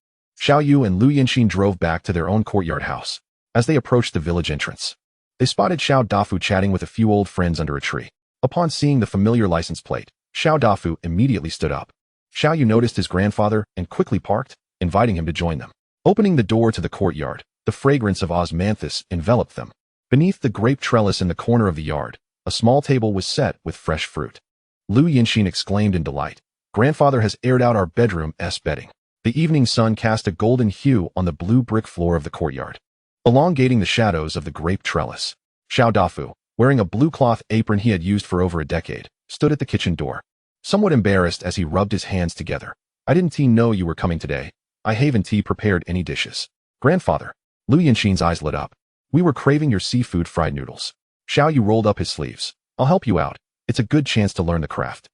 Xiao Yu and Lu Yinxin drove back to their own courtyard house. As they approached the village entrance, they spotted Xiao Dafu chatting with a few old friends under a tree. Upon seeing the familiar license plate, Xiao Dafu immediately stood up. Xiao Yu noticed his grandfather and quickly parked, inviting him to join them. Opening the door to the courtyard, the fragrance of osmanthus enveloped them. Beneath the grape trellis in the corner of the yard, a small table was set with fresh fruit. Lu Yinxin exclaimed in delight, "Grandfather has aired out our bedroom-s bedding." The evening sun cast a golden hue on the blue brick floor of the courtyard, elongating the shadows of the grape trellis. Xiao Dafu, wearing a blue cloth apron he had used for over a decade, stood at the kitchen door, somewhat embarrassed as he rubbed his hands together. "I didn't know you were coming today. I haven't prepared any dishes." "Grandfather." Lu Yinxin's eyes lit up. "We were craving your seafood fried noodles." Xiao Yu rolled up his sleeves. "I'll help you out. It's a good chance to learn the craft."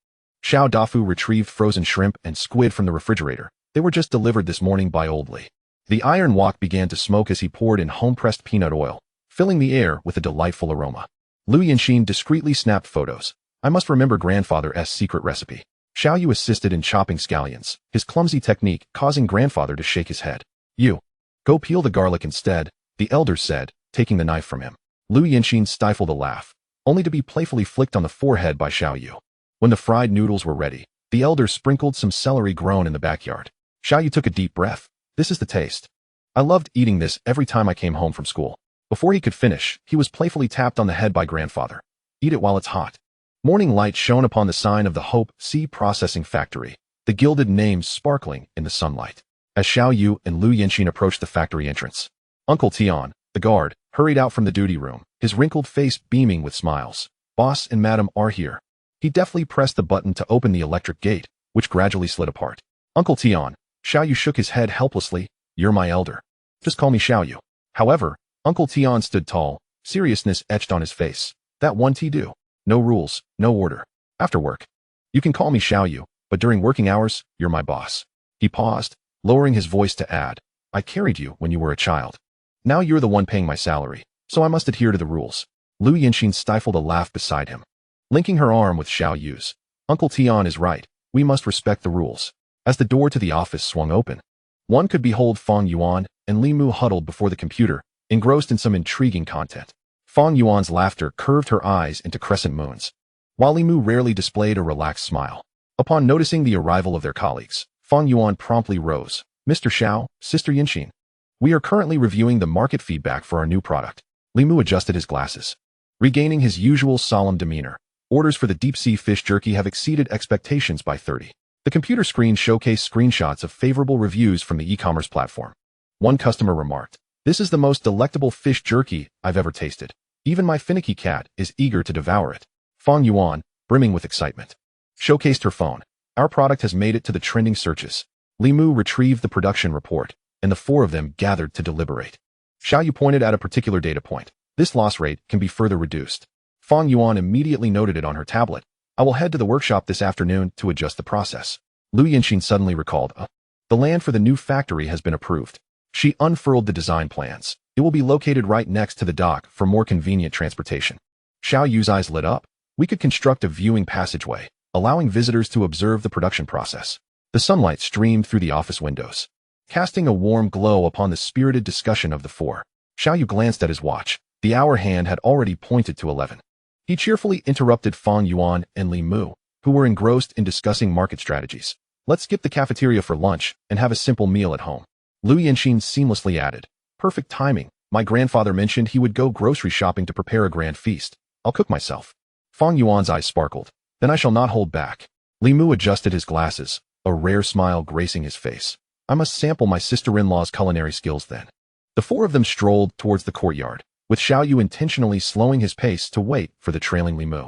Xiao Dafu retrieved frozen shrimp and squid from the refrigerator. They were just delivered this morning by Old Li. The iron wok began to smoke as he poured in home-pressed peanut oil, filling the air with a delightful aroma. Lu Yinxin discreetly snapped photos. "I must remember grandfather's secret recipe." Xiao Yu assisted in chopping scallions, his clumsy technique causing grandfather to shake his head. "You, go peel the garlic instead," the elder said, taking the knife from him. Lu Yinxin stifled a laugh, only to be playfully flicked on the forehead by Xiao Yu. When the fried noodles were ready, the elder sprinkled some celery grown in the backyard. Xiao Yu took a deep breath. "This is the taste. I loved eating this every time I came home from school." Before he could finish, he was playfully tapped on the head by grandfather. "Eat it while it's hot." Morning light shone upon the sign of the Hope Sea Processing Factory, the gilded names sparkling in the sunlight. As Xiao Yu and Lu Yinxin approached the factory entrance, Uncle Tian, the guard, hurried out from the duty room, his wrinkled face beaming with smiles. "Boss and madam are here." He deftly pressed the button to open the electric gate, which gradually slid apart. "Uncle Tian." Xiao Yu shook his head helplessly. "You're my elder. Just call me Xiao Yu." However, Uncle Tian stood tall, seriousness etched on his face. "That one do. No rules, no order. After work, you can call me Xiao Yu, but during working hours, you're my boss." He paused, lowering his voice to add, "I carried you when you were a child. Now you're the one paying my salary, so I must adhere to the rules." Lu Yinxin stifled a laugh beside him, linking her arm with Xiao Yu's. "Uncle Tian is right. We must respect the rules." As the door to the office swung open, one could behold Fang Yuan and Li Mu huddled before the computer, engrossed in some intriguing content. Fang Yuan's laughter curved her eyes into crescent moons, while Li Mu rarely displayed a relaxed smile. Upon noticing the arrival of their colleagues, Fang Yuan promptly rose. "Mr. Xiao, Sister Yinxin, we are currently reviewing the market feedback for our new product." Li Mu adjusted his glasses, regaining his usual solemn demeanor. "Orders for the deep-sea fish jerky have exceeded expectations by 30. The computer screen showcased screenshots of favorable reviews from the e-commerce platform. One customer remarked, "This is the most delectable fish jerky I've ever tasted. Even my finicky cat is eager to devour it." Fang Yuan, brimming with excitement, showcased her phone. "Our product has made it to the trending searches." Li Mu retrieved the production report, and the four of them gathered to deliberate. Xiao Yu pointed at a particular data point. "This loss rate can be further reduced." Fang Yuan immediately noted it on her tablet. "I will head to the workshop this afternoon to adjust the process." Lu Yinxin suddenly recalled, "The land for the new factory has been approved." She unfurled the design plans. "It will be located right next to the dock for more convenient transportation." Xiao Yu's eyes lit up. "We could construct a viewing passageway, allowing visitors to observe the production process." The sunlight streamed through the office windows, casting a warm glow upon the spirited discussion of the four. Xiao Yu glanced at his watch. The hour hand had already pointed to 11. He cheerfully interrupted Fang Yuan and Li Mu, who were engrossed in discussing market strategies. "Let's skip the cafeteria for lunch and have a simple meal at home." Lu Yinxin seamlessly added, "Perfect timing. My grandfather mentioned he would go grocery shopping to prepare a grand feast. I'll cook myself." Fang Yuan's eyes sparkled. "Then I shall not hold back." Li Mu adjusted his glasses, a rare smile gracing his face. "I must sample my sister-in-law's culinary skills then." The four of them strolled towards the courtyard, with Xiao Yu intentionally slowing his pace to wait for the trailing Li Mu.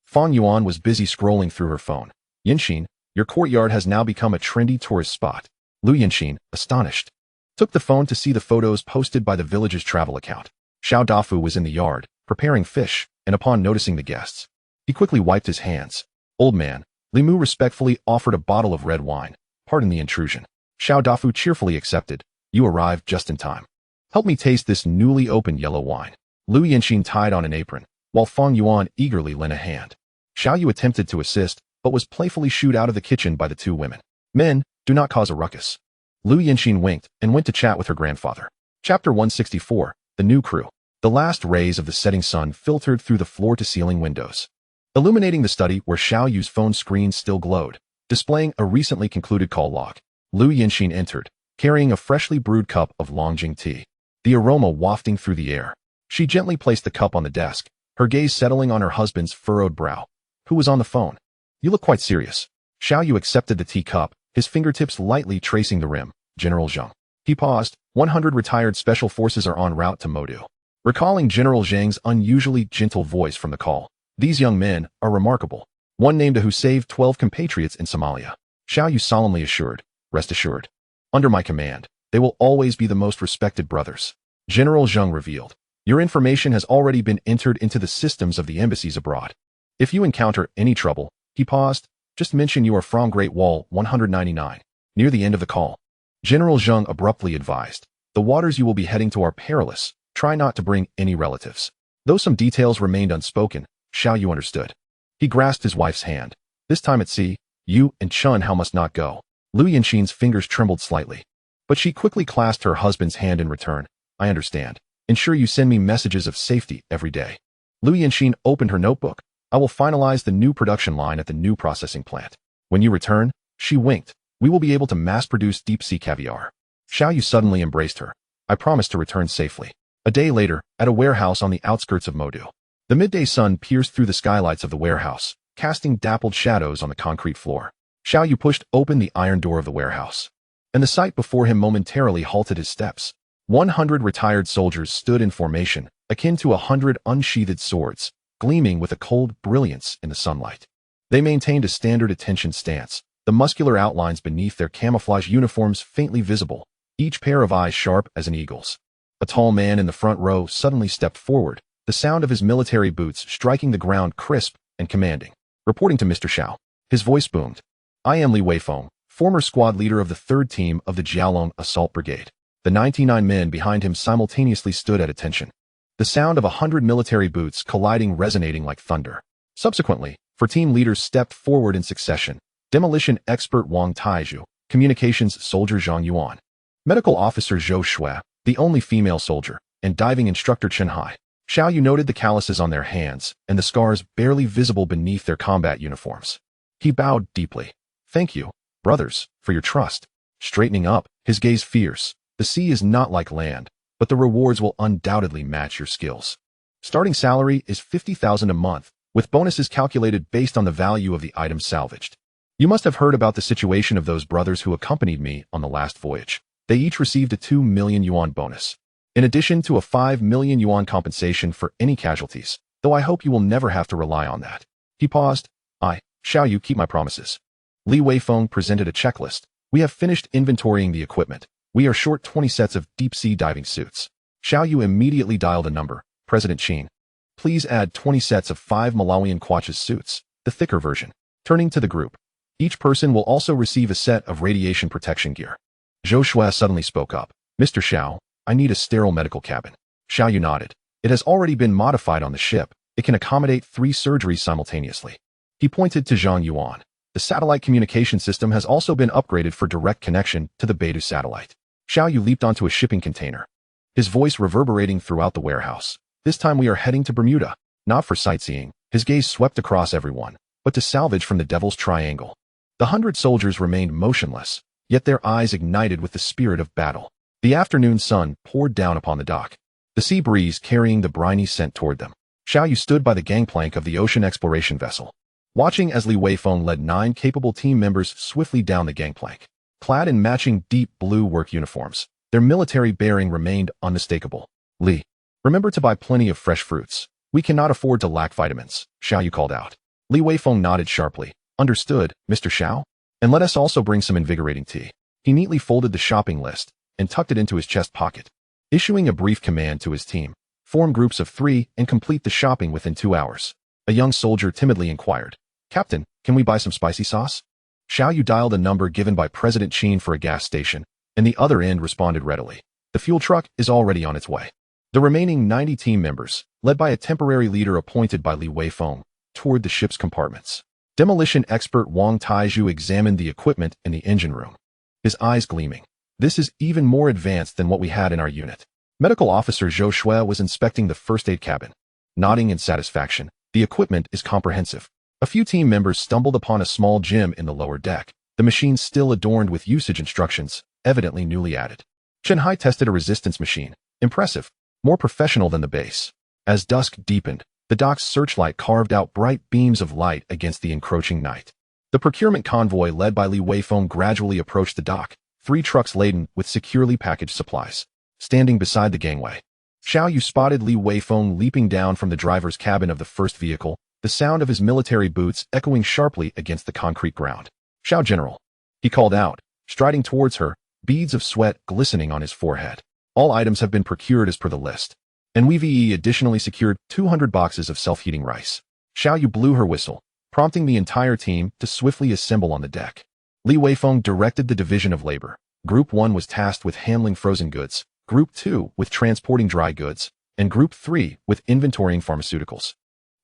Fang Yuan was busy scrolling through her phone. "Yinxin, your courtyard has now become a trendy tourist spot." Lu Yinxin, astonished, took the phone to see the photos posted by the village's travel account. Xiao Dafu was in the yard, preparing fish, and upon noticing the guests, he quickly wiped his hands. "Old man." Li Mu respectfully offered a bottle of red wine. "Pardon the intrusion." Xiao Dafu cheerfully accepted. "You arrived just in time. Help me taste this newly opened yellow wine." Lu Yinxin tied on an apron, while Fang Yuan eagerly lent a hand. Xiao Yu attempted to assist, but was playfully shooed out of the kitchen by the two women. "Men, do not cause a ruckus." Liu Yinxin winked and went to chat with her grandfather. Chapter 164, The New Crew. The last rays of the setting sun filtered through the floor-to-ceiling windows, illuminating the study where Xiao Yu's phone screen still glowed, displaying a recently concluded call log. Liu Yinxin entered, carrying a freshly brewed cup of Longjing tea, the aroma wafting through the air. She gently placed the cup on the desk, her gaze settling on her husband's furrowed brow, who was on the phone. "You look quite serious." Xiao Yu accepted the teacup, his fingertips lightly tracing the rim. "General Zheng." He paused. 100 retired special forces are en route to Modu. Recalling General Zheng's unusually gentle voice from the call, "These young men are remarkable. One named who saved 12 compatriots in Somalia." Xiao Yu solemnly assured, "Rest assured. Under my command, they will always be the most respected brothers." General Zheng revealed, "Your information has already been entered into the systems of the embassies abroad. If you encounter any trouble," he paused, "just mention you are from Great Wall 199. Near the end of the call, General Zheng abruptly advised, "The waters you will be heading to are perilous. Try not to bring any relatives." Though some details remained unspoken, Xiao Yu understood. He grasped his wife's hand. "This time at sea, you and Chun Hao must not go." Liu Yinxin's fingers trembled slightly, but she quickly clasped her husband's hand in return. "I understand. Ensure you send me messages of safety every day." Liu Yinxin opened her notebook. "I will finalize the new production line at the new processing plant. When you return," she winked, "we will be able to mass-produce deep-sea caviar." Xiao Yu suddenly embraced her. "I promise to return safely." A day later, at a warehouse on the outskirts of Modu, the midday sun pierced through the skylights of the warehouse, casting dappled shadows on the concrete floor. Xiao Yu pushed open the iron door of the warehouse, and the sight before him momentarily halted his steps. 100 retired soldiers stood in formation, akin to 100 unsheathed swords, gleaming with a cold brilliance in the sunlight. They maintained a standard attention stance, the muscular outlines beneath their camouflage uniforms faintly visible, each pair of eyes sharp as an eagle's. A tall man in the front row suddenly stepped forward, the sound of his military boots striking the ground crisp and commanding. "Reporting to Mr. Xiao." His voice boomed. "I am Li Weifeng, former squad leader of the 3rd Team of the Jiaolong Assault Brigade." The 99 men behind him simultaneously stood at attention, the sound of 100 military boots colliding resonating like thunder. Subsequently, 4 team leaders stepped forward in succession: demolition expert Wang Taizhu, communications soldier Zhang Yuan, medical officer Zhou Shui, the only female soldier, and diving instructor Chen Hai. Xiao Yu noted the calluses on their hands and the scars barely visible beneath their combat uniforms. He bowed deeply. "Thank you, brothers, for your trust." Straightening up, his gaze fierce, "The sea is not like land, but the rewards will undoubtedly match your skills. Starting salary is 50,000 a month, with bonuses calculated based on the value of the items salvaged. You must have heard about the situation of those brothers who accompanied me on the last voyage. They each received a 2 million yuan bonus, in addition to a 5 million yuan compensation for any casualties, though I hope you will never have to rely on that." He paused. "I, Xiao Yu, keep my promises." Li Weifeng presented a checklist. "We have finished inventorying the equipment. We are short 20 sets of deep-sea diving suits." Xiao Yu immediately dialed a number. "President Qin, please add 20 sets of 5 Malawian Quach's suits, the thicker version." Turning to the group, "Each person will also receive a set of radiation protection gear." Zhou Shui suddenly spoke up. "Mr. Xiao, I need a sterile medical cabin." Xiao Yu nodded. "It has already been modified on the ship. It can accommodate 3 surgeries simultaneously." He pointed to Zhang Yuan. "The satellite communication system has also been upgraded for direct connection to the Beidou satellite." Xiao Yu leaped onto a shipping container, his voice reverberating throughout the warehouse. "This time we are heading to Bermuda, not for sightseeing." His gaze swept across everyone, but to salvage from the Devil's Triangle. The 100 soldiers remained motionless, yet their eyes ignited with the spirit of battle. The afternoon sun poured down upon the dock, the sea breeze carrying the briny scent toward them. Xiao Yu stood by the gangplank of the ocean exploration vessel, watching as Li Weifeng led 9 capable team members swiftly down the gangplank. Clad in matching deep blue work uniforms, their military bearing remained unmistakable. "Li, remember to buy plenty of fresh fruits. We cannot afford to lack vitamins," Xiao Yu called out. Li Weifeng nodded sharply. "Understood, Mr. Xiao. And let us also bring some invigorating tea." He neatly folded the shopping list and tucked it into his chest pocket, issuing a brief command to his team: "Form groups of 3 and complete the shopping within 2 hours." A young soldier timidly inquired, "Captain, can we buy some spicy sauce?" Xiao Yu dialed a number given by President Qin for a gas station, and the other end responded readily. "The fuel truck is already on its way." The remaining 90 team members, led by a temporary leader appointed by Li Weifeng, toured the ship's compartments. Demolition expert Wang Taizhu examined the equipment in the engine room, his eyes gleaming. This is even more advanced than what we had in our unit. Medical Officer Zhou Shui was inspecting the first aid cabin. Nodding in satisfaction, the equipment is comprehensive. A few team members stumbled upon a small gym in the lower deck, the machine still adorned with usage instructions, evidently newly added. Chen Hai tested a resistance machine. Impressive. More professional than the base. As dusk deepened, the dock's searchlight carved out bright beams of light against the encroaching night. The procurement convoy led by Li Weifeng gradually approached the dock, 3 trucks laden with securely packaged supplies. Standing beside the gangway, Xiao Yu spotted Li Weifeng leaping down from the driver's cabin of the first vehicle, the sound of his military boots echoing sharply against the concrete ground. "Xiao General," he called out, striding towards her, beads of sweat glistening on his forehead. "All items have been procured as per the list. And we additionally secured 200 boxes of self-heating rice." Xiao Yu blew her whistle, prompting the entire team to swiftly assemble on the deck. Li Weifeng directed the division of labor. Group 1 was tasked with handling frozen goods, Group 2 with transporting dry goods, and Group 3 with inventorying pharmaceuticals.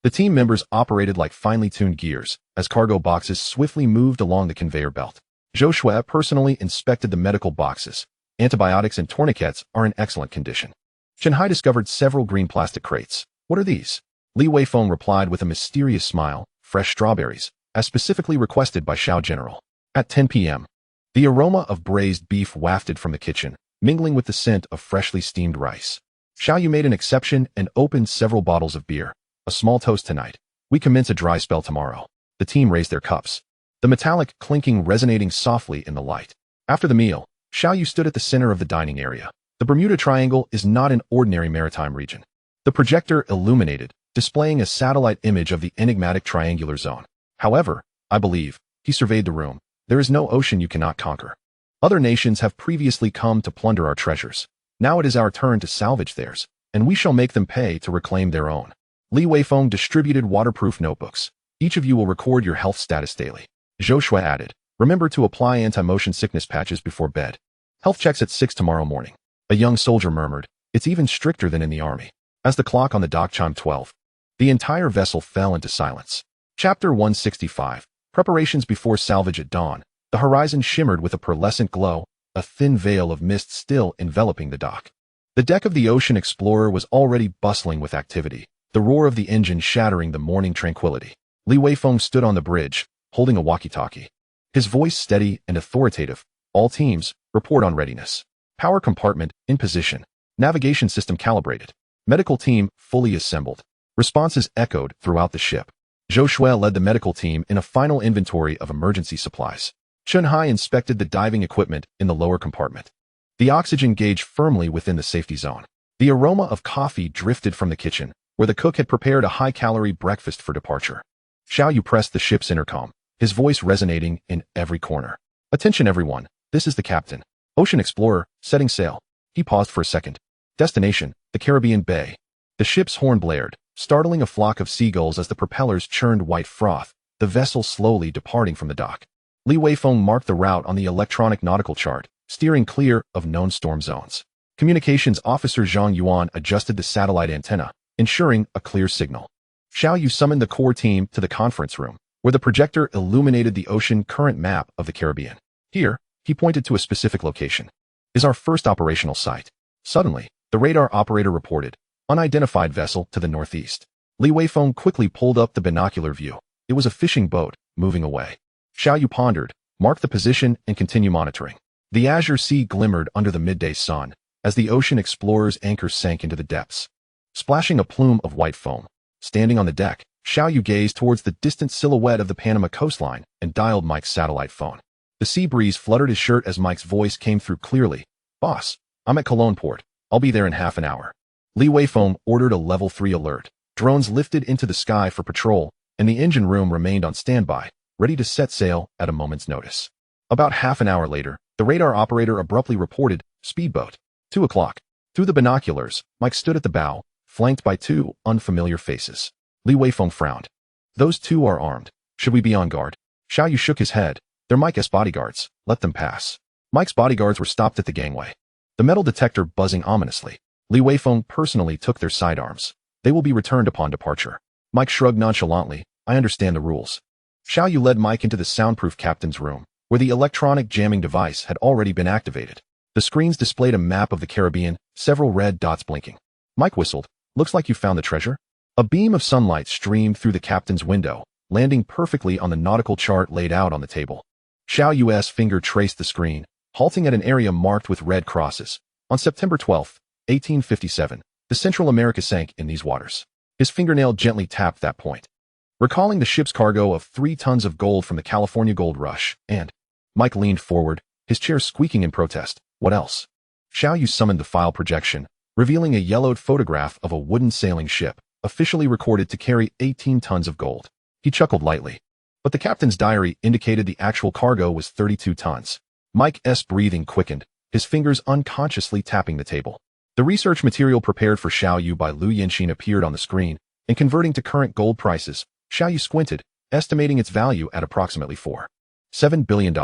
The team members operated like finely tuned gears as cargo boxes swiftly moved along the conveyor belt. Zhou Shui personally inspected the medical boxes. Antibiotics and tourniquets are in excellent condition. Chen Hai discovered several green plastic crates. "What are these?" Li Weifeng replied with a mysterious smile, "Fresh strawberries, as specifically requested by Xiao General." At 10 p.m., the aroma of braised beef wafted from the kitchen, mingling with the scent of freshly steamed rice. Xiao Yu made an exception and opened several bottles of beer. "A small toast tonight. We commence a dry spell tomorrow." The team raised their cups, the metallic clinking resonating softly in the light. After the meal, Xiao Yu stood at the center of the dining area. The Bermuda Triangle is not an ordinary maritime region. The projector illuminated, displaying a satellite image of the enigmatic triangular zone. "However, I believe," he surveyed the room, "there is no ocean you cannot conquer. Other nations have previously come to plunder our treasures. Now it is our turn to salvage theirs, and we shall make them pay to reclaim their own." Li Weifeng distributed waterproof notebooks. "Each of you will record your health status daily." Zhou Shui added, "Remember to apply anti-motion sickness patches before bed. Health checks at 6 tomorrow morning." A young soldier murmured, "It's even stricter than in the army." As the clock on the dock chimed 12, the entire vessel fell into silence. Chapter 165. Preparations before salvage at dawn. The horizon shimmered with a pearlescent glow, a thin veil of mist still enveloping the dock. The deck of the Ocean Explorer was already bustling with activity, the roar of the engine shattering the morning tranquility. Li Weifeng stood on the bridge, holding a walkie-talkie. His voice steady and authoritative. "All teams, report on readiness. Power compartment, in position. Navigation system calibrated. Medical team, fully assembled." Responses echoed throughout the ship. Zhou Shui led the medical team in a final inventory of emergency supplies. Chen Hai inspected the diving equipment in the lower compartment. The oxygen gauge firmly within the safety zone. The aroma of coffee drifted from the kitchen, where the cook had prepared a high-calorie breakfast for departure. Xiao Yu pressed the ship's intercom, his voice resonating in every corner. "Attention everyone, this is the captain. Ocean Explorer, setting sail." He paused for a second. "Destination, the Caribbean Bay." The ship's horn blared, startling a flock of seagulls as the propellers churned white froth, the vessel slowly departing from the dock. Li Weifeng marked the route on the electronic nautical chart, steering clear of known storm zones. Communications Officer Zhang Yuan adjusted the satellite antenna, ensuring a clear signal. Xiao Yu summoned the core team to the conference room, where the projector illuminated the ocean current map of the Caribbean. "Here," he pointed to a specific location, "is our first operational site." Suddenly, the radar operator reported, "Unidentified vessel to the northeast." Li Weifeng quickly pulled up the binocular view. It was a fishing boat, moving away. Xiao Yu pondered, mark the position and continue monitoring. The azure sea glimmered under the midday sun, as the Ocean Explorer's anchor sank into the depths, splashing a plume of white foam. Standing on the deck, Xiao Yu gazed towards the distant silhouette of the Panama coastline and dialed Mike's satellite phone. The sea breeze fluttered his shirt as Mike's voice came through clearly. "Boss, I'm at Cologne Port. I'll be there in half an hour." Li Weifeng ordered a level 3 alert. Drones lifted into the sky for patrol, and the engine room remained on standby, ready to set sail at a moment's notice. About half an hour later, the radar operator abruptly reported, "Speedboat. 2 o'clock." Through the binoculars, Mike stood at the bow, flanked by 2 unfamiliar faces. Li Weifeng frowned. "Those 2 are armed. Should we be on guard?" Xiao Yu shook his head. "They're Mike's bodyguards. Let them pass." Mike's bodyguards were stopped at the gangway, the metal detector buzzing ominously. Li Weifeng personally took their sidearms. "They will be returned upon departure." Mike shrugged nonchalantly. "I understand the rules." Xiao Yu led Mike into the soundproof captain's room, where the electronic jamming device had already been activated. The screens displayed a map of the Caribbean, several red dots blinking. Mike whistled. Looks like you found the treasure. A beam of sunlight streamed through the captain's window, landing perfectly on the nautical chart laid out on the table. Xiao Yu's finger traced the screen, halting at an area marked with red crosses. On September 12, 1857, the Central America sank in these waters. His fingernail gently tapped that point, recalling the ship's cargo of 3 tons of gold from the California gold rush, and Mike leaned forward, his chair squeaking in protest. What else? Xiao Yu summoned the file projection, revealing a yellowed photograph of a wooden sailing ship, officially recorded to carry 18 tons of gold. He chuckled lightly. But the captain's diary indicated the actual cargo was 32 tons. Mike's breathing quickened, his fingers unconsciously tapping the table. The research material prepared for Xiao Yu by Lu Yinxin appeared on the screen, and converting to current gold prices, Xiao Yu squinted, estimating its value at approximately $4.7 billion.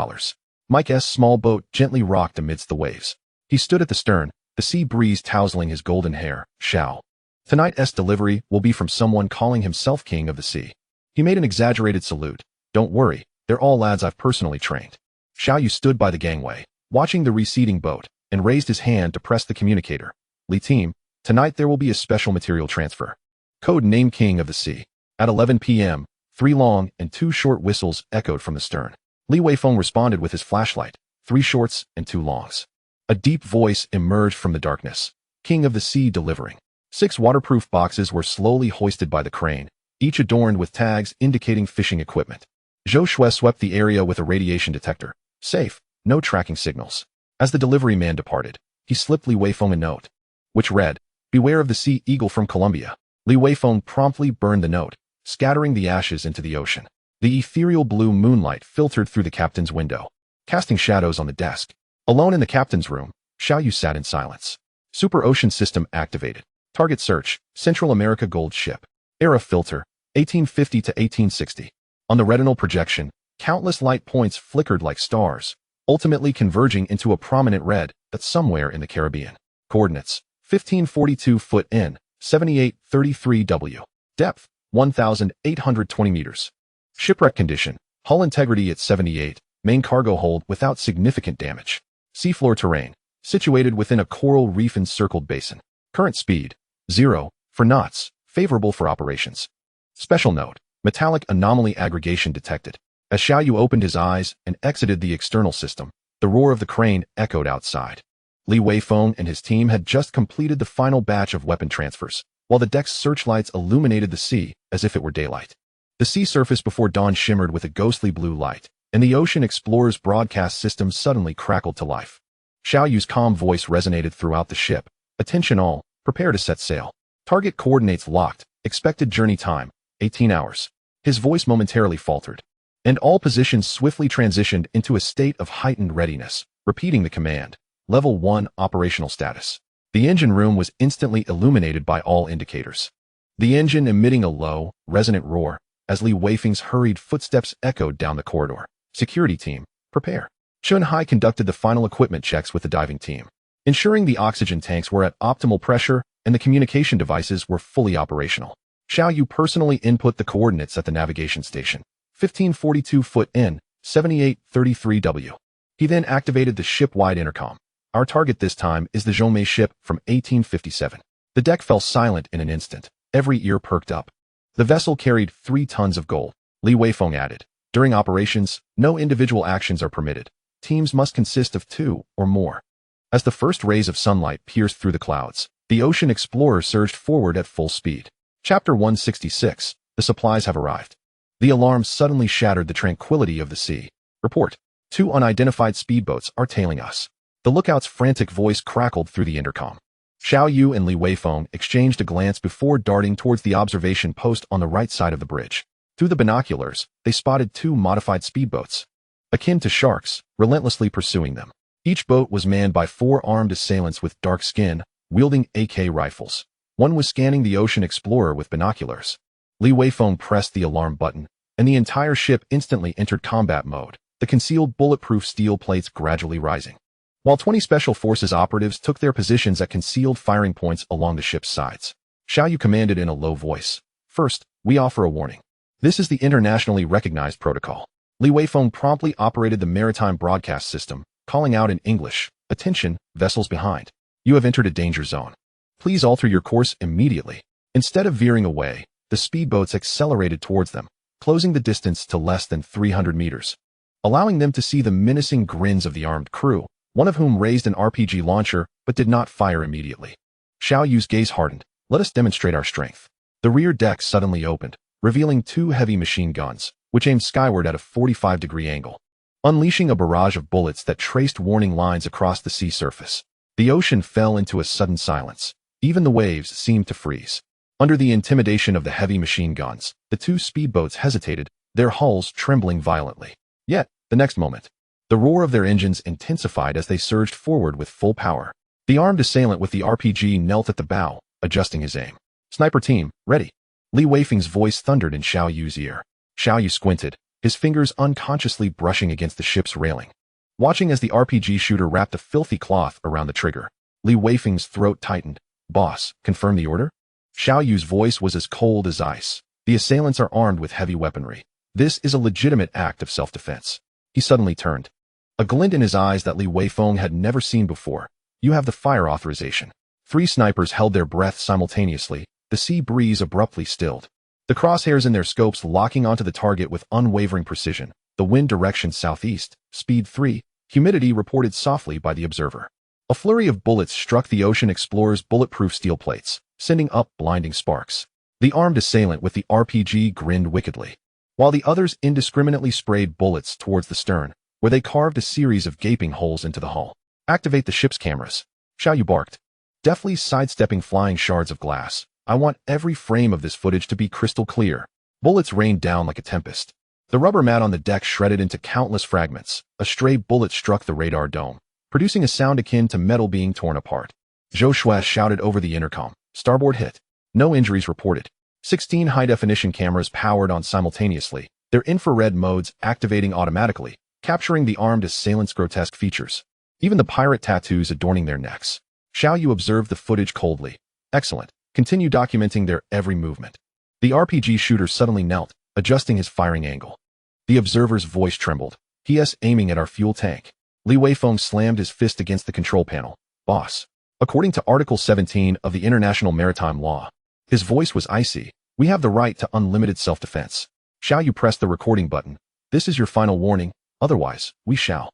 Mike's small boat gently rocked amidst the waves. He stood at the stern, the sea breeze tousling his golden hair. Xiao. Tonight's delivery will be from someone calling himself King of the Sea. He made an exaggerated salute. Don't worry, they're all lads I've personally trained. Xiao Yu stood by the gangway, watching the receding boat, and raised his hand to press the communicator. Li team, tonight there will be a special material transfer. Code name King of the Sea. At 11 p.m., 3 long and 2 short whistles echoed from the stern. Li Weifeng responded with his flashlight, 3 shorts and 2 longs. A deep voice emerged from the darkness. King of the Sea delivering. 6 waterproof boxes were slowly hoisted by the crane, each adorned with tags indicating fishing equipment. Zhou Shui swept the area with a radiation detector. Safe, no tracking signals. As the delivery man departed, he slipped Li Weifeng a note, which read, Beware of the Sea Eagle from Colombia. Li Weifeng promptly burned the note, scattering the ashes into the ocean. The ethereal blue moonlight filtered through the captain's window, casting shadows on the desk. Alone in the captain's room, Xiao Yu sat in silence. Super Ocean System activated. Target search, Central America Gold Ship. Era filter, 1850 to 1860. On the retinal projection, countless light points flickered like stars, ultimately converging into a prominent red that's somewhere in the Caribbean. Coordinates, 1542 foot in, 7833 W. Depth, 1,820 meters. Shipwreck condition, hull integrity at 78, main cargo hold without significant damage. Seafloor terrain, situated within a coral reef-encircled basin. Current speed, 0, for knots, favorable for operations. Special note, metallic anomaly aggregation detected. As Xiao Yu opened his eyes and exited the external system, the roar of the crane echoed outside. Li Weifeng and his team had just completed the final batch of weapon transfers, while the deck's searchlights illuminated the sea as if it were daylight. The sea surface before dawn shimmered with a ghostly blue light, and the Ocean Explorer's broadcast system suddenly crackled to life. Xiao Yu's calm voice resonated throughout the ship. Attention all, prepare to set sail. Target coordinates locked, expected journey time, 18 hours. His voice momentarily faltered, and all positions swiftly transitioned into a state of heightened readiness, repeating the command. Level 1 operational status. The engine room was instantly illuminated by all indicators. The engine emitting a low, resonant roar, as Li Weifeng's hurried footsteps echoed down the corridor. Security team, prepare. Chun Hai conducted the final equipment checks with the diving team, ensuring the oxygen tanks were at optimal pressure and the communication devices were fully operational. Xiao Yu personally input the coordinates at the navigation station. 1542 foot in, 7833 W. He then activated the ship-wide intercom. Our target this time is the Zhongmei ship from 1857. The deck fell silent in an instant. Every ear perked up. The vessel carried 3 tons of gold. Li Weifeng added, during operations, no individual actions are permitted. Teams must consist of 2 or more. As the first rays of sunlight pierced through the clouds, the Ocean Explorer surged forward at full speed. Chapter 166, The supplies have arrived. The alarm suddenly shattered the tranquility of the sea. Report, 2 unidentified speedboats are tailing us. The lookout's frantic voice crackled through the intercom. Xiao Yu and Li Weifeng exchanged a glance before darting towards the observation post on the right side of the bridge. Through the binoculars, they spotted 2 modified speedboats, akin to sharks, relentlessly pursuing them. Each boat was manned by 4 armed assailants with dark skin, wielding AK rifles. One was scanning the Ocean Explorer with binoculars. Li Weifeng pressed the alarm button, and the entire ship instantly entered combat mode, the concealed bulletproof steel plates gradually rising. While 20 Special Forces operatives took their positions at concealed firing points along the ship's sides, Xiao Yu commanded in a low voice. First, we offer a warning. This is the internationally recognized protocol. Li Weifeng promptly operated the maritime broadcast system, calling out in English, Attention, vessels behind. You have entered a danger zone. Please alter your course immediately. Instead of veering away, the speedboats accelerated towards them, closing the distance to less than 300 meters, allowing them to see the menacing grins of the armed crew, one of whom raised an RPG launcher but did not fire immediately. Xiao Yu's gaze hardened. Let us demonstrate our strength. The rear deck suddenly opened, revealing 2 heavy machine guns, which aimed skyward at a 45-degree angle, unleashing a barrage of bullets that traced warning lines across the sea surface. The ocean fell into a sudden silence. Even the waves seemed to freeze. Under the intimidation of the heavy machine guns, the 2 speedboats hesitated, their hulls trembling violently. Yet, the next moment, the roar of their engines intensified as they surged forward with full power. The armed assailant with the RPG knelt at the bow, adjusting his aim. Sniper team, ready. Li Weifeng's voice thundered in Xiao Yu's ear. Xiao Yu squinted, his fingers unconsciously brushing against the ship's railing. Watching as the RPG shooter wrapped a filthy cloth around the trigger, Li Weifeng's throat tightened. Boss, confirm the order? Xiao Yu's voice was as cold as ice. The assailants are armed with heavy weaponry. This is a legitimate act of self-defense. He suddenly turned, a glint in his eyes that Li Weifeng had never seen before. You have the fire authorization. 3 snipers held their breath simultaneously. The sea breeze abruptly stilled. The crosshairs in their scopes locking onto the target with unwavering precision. The wind direction southeast, speed 3, humidity reported softly by the observer. A flurry of bullets struck the Ocean Explorer's bulletproof steel plates, sending up blinding sparks. The armed assailant with the RPG grinned wickedly, while the others indiscriminately sprayed bullets towards the stern, where they carved a series of gaping holes into the hull. Activate the ship's cameras. Xiao Yu barked, deftly sidestepping flying shards of glass. I want every frame of this footage to be crystal clear. Bullets rained down like a tempest. The rubber mat on the deck shredded into countless fragments. A stray bullet struck the radar dome, producing a sound akin to metal being torn apart. Zhou Shui shouted over the intercom. Starboard hit. No injuries reported. 16 high-definition cameras powered on simultaneously, their infrared modes activating automatically, capturing the armed assailants' grotesque features, even the pirate tattoos adorning their necks. Xiao Yu observed the footage coldly. Excellent. Continue documenting their every movement. The RPG shooter suddenly knelt, adjusting his firing angle. The observer's voice trembled. He is aiming at our fuel tank. Li Weifeng slammed his fist against the control panel. Boss. According to Article 17 of the International Maritime Law, his voice was icy. We have the right to unlimited self-defense. Xiao Yu pressed the recording button. This is your final warning, otherwise, we shall.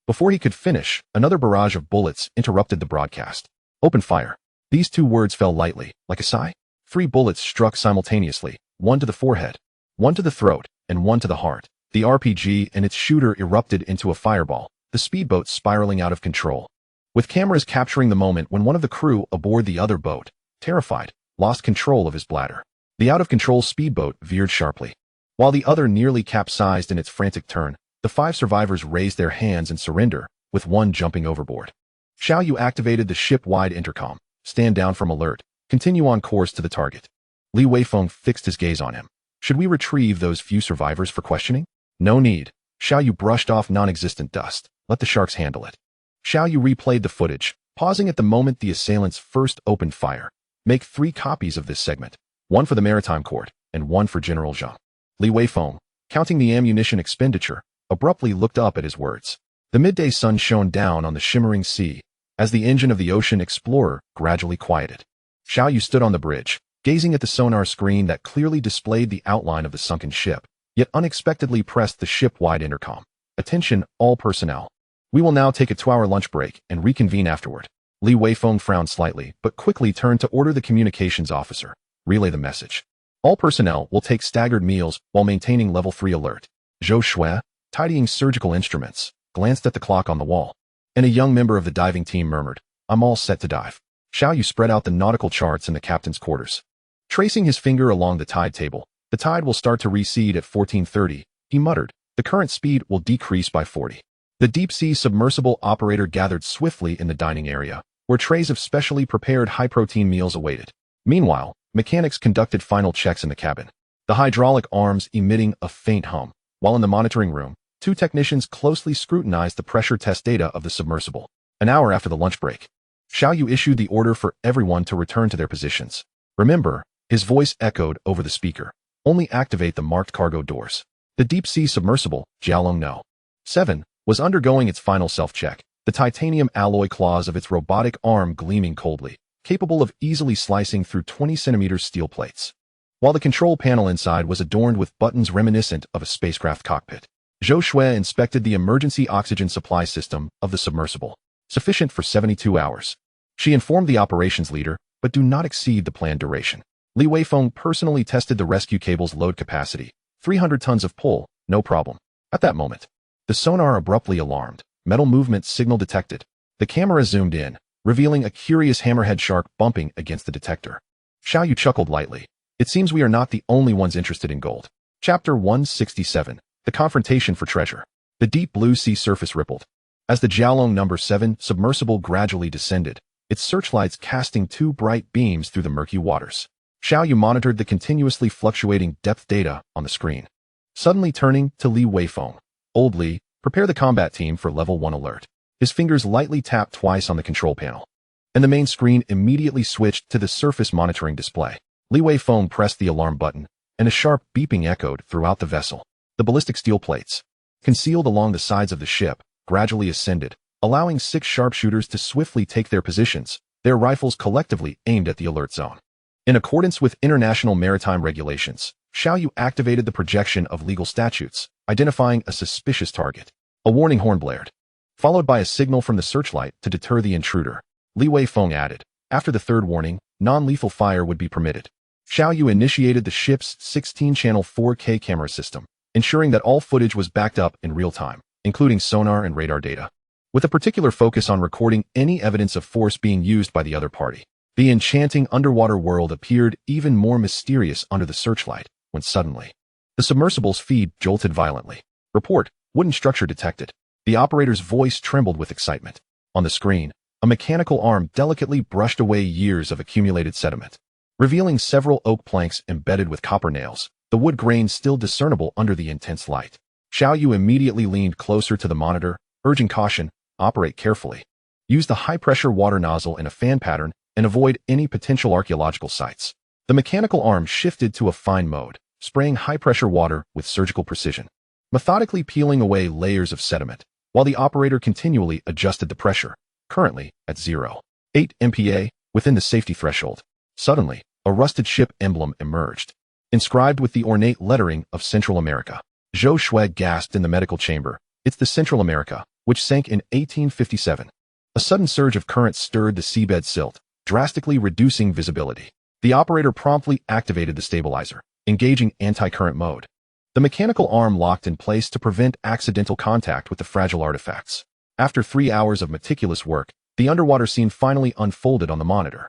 Before he could finish, another barrage of bullets interrupted the broadcast. Open fire. These 2 words fell lightly, like a sigh. 3 bullets struck simultaneously, 1 to the forehead, 1 to the throat, and 1 to the heart. The RPG and its shooter erupted into a fireball, the speedboat spiraling out of control. With cameras capturing the moment when one of the crew aboard the other boat, terrified, lost control of his bladder. The out-of-control speedboat veered sharply. While the other nearly capsized in its frantic turn, the 5 survivors raised their hands in surrender, with one jumping overboard. Xiao Yu activated the ship-wide intercom. Stand down from alert. Continue on course to the target. Li Weifeng fixed his gaze on him. Should we retrieve those few survivors for questioning? No need. Xiao Yu brushed off non-existent dust. Let the sharks handle it. Xiao Yu replayed the footage, pausing at the moment the assailants first opened fire. Make 3 copies of this segment. 1 for the Maritime Court, and 1 for General Zhang. Li Weifeng, counting the ammunition expenditure, abruptly looked up at his words. The midday sun shone down on the shimmering sea, as the engine of the Ocean Explorer gradually quieted. Xiao Yu stood on the bridge, gazing at the sonar screen that clearly displayed the outline of the sunken ship, yet unexpectedly pressed the ship-wide intercom. Attention, all personnel. We will now take a 2-hour lunch break and reconvene afterward. Li Weifeng frowned slightly, but quickly turned to order the communications officer. Relay the message. All personnel will take staggered meals while maintaining level 3 alert. Zhou Shui, tidying surgical instruments, glanced at the clock on the wall, and a young member of the diving team murmured, I'm all set to dive. Xiao Yu spread out the nautical charts in the captain's quarters. Tracing his finger along the tide table, the tide will start to recede at 14:30, he muttered. The current speed will decrease by 40. The deep-sea submersible operator gathered swiftly in the dining area, where trays of specially prepared high-protein meals awaited. Meanwhile, mechanics conducted final checks in the cabin, the hydraulic arms emitting a faint hum, while in the monitoring room, 2 technicians closely scrutinized the pressure test data of the submersible. An hour after the lunch break, Xiao Yu issued the order for everyone to return to their positions. Remember, his voice echoed over the speaker, only activate the marked cargo doors. The deep-sea submersible, Jialong No. 7, was undergoing its final self-check. the titanium alloy claws of its robotic arm gleaming coldly, capable of easily slicing through 20 centimeters steel plates. While the control panel inside was adorned with buttons reminiscent of a spacecraft cockpit, Zhou Shui inspected the emergency oxygen supply system of the submersible, sufficient for 72 hours. She informed the operations leader, but do not exceed the planned duration. Li Weifeng personally tested the rescue cable's load capacity, 300 tons of pull, no problem. At that moment, the sonar abruptly alarmed. Metal movement signal detected. The camera zoomed in, revealing a curious hammerhead shark bumping against the detector. Xiaoyu chuckled lightly. It seems we are not the only ones interested in gold. Chapter 167. The Confrontation for Treasure. The deep blue sea surface rippled. As the Jiaolong No. 7 submersible gradually descended, its searchlights casting two bright beams through the murky waters. Xiaoyu monitored the continuously fluctuating depth data on the screen. Suddenly turning to Li Weifeng. Old Li, prepare the combat team for level 1 alert. His fingers lightly tapped twice on the control panel, and the main screen immediately switched to the surface monitoring display. Li Weifeng pressed the alarm button, and a sharp beeping echoed throughout the vessel. The ballistic steel plates, concealed along the sides of the ship, gradually ascended, allowing 6 sharpshooters to swiftly take their positions, their rifles collectively aimed at the alert zone. In accordance with international maritime regulations, Xiaoyu activated the projection of legal statutes, identifying a suspicious target. A warning horn blared, followed by a signal from the searchlight to deter the intruder. Li Weifeng added, after the third warning, non-lethal fire would be permitted. Xiaoyu initiated the ship's 16-channel 4K camera system, ensuring that all footage was backed up in real time, including sonar and radar data, with a particular focus on recording any evidence of force being used by the other party. The enchanting underwater world appeared even more mysterious under the searchlight, when suddenly, the submersible's feed jolted violently. Report, wooden structure detected. The operator's voice trembled with excitement. On the screen, a mechanical arm delicately brushed away years of accumulated sediment, revealing several oak planks embedded with copper nails, the wood grain still discernible under the intense light. Xiaoyu immediately leaned closer to the monitor, urging caution, operate carefully. Use the high-pressure water nozzle in a fan pattern and avoid any potential archaeological sites. The mechanical arm shifted to a fine mode, spraying high-pressure water with surgical precision, methodically peeling away layers of sediment, while the operator continually adjusted the pressure, currently at 0.8 MPa, within the safety threshold. Suddenly, a rusted ship emblem emerged, inscribed with the ornate lettering of Central America. Zhou Shui gasped in the medical chamber. It's the Central America, which sank in 1857. A sudden surge of current stirred the seabed silt, drastically reducing visibility. The operator promptly activated the stabilizer, engaging anti-current mode. The mechanical arm locked in place to prevent accidental contact with the fragile artifacts. After 3 hours of meticulous work, the underwater scene finally unfolded on the monitor.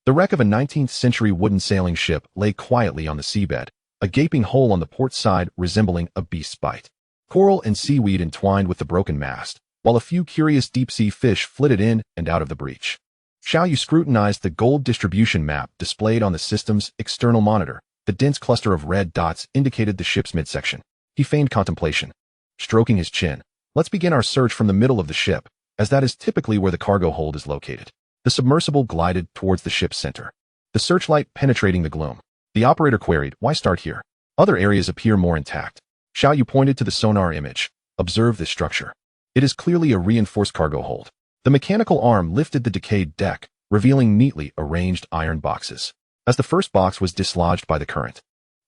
The wreck of a 19th-century wooden sailing ship lay quietly on the seabed, a gaping hole on the port side resembling a beast's bite. Coral and seaweed entwined with the broken mast, while a few curious deep-sea fish flitted in and out of the breach. Xiaoyu scrutinized the gold distribution map displayed on the system's external monitor. The dense cluster of red dots indicated the ship's midsection. He feigned contemplation, stroking his chin. Let's begin our search from the middle of the ship, as that is typically where the cargo hold is located. The submersible glided towards the ship's center, the searchlight penetrating the gloom. The operator queried, why start here? Other areas appear more intact. Xiaoyu pointed to the sonar image. Observe this structure. It is clearly a reinforced cargo hold. The mechanical arm lifted the decayed deck, revealing neatly arranged iron boxes. As the first box was dislodged by the current,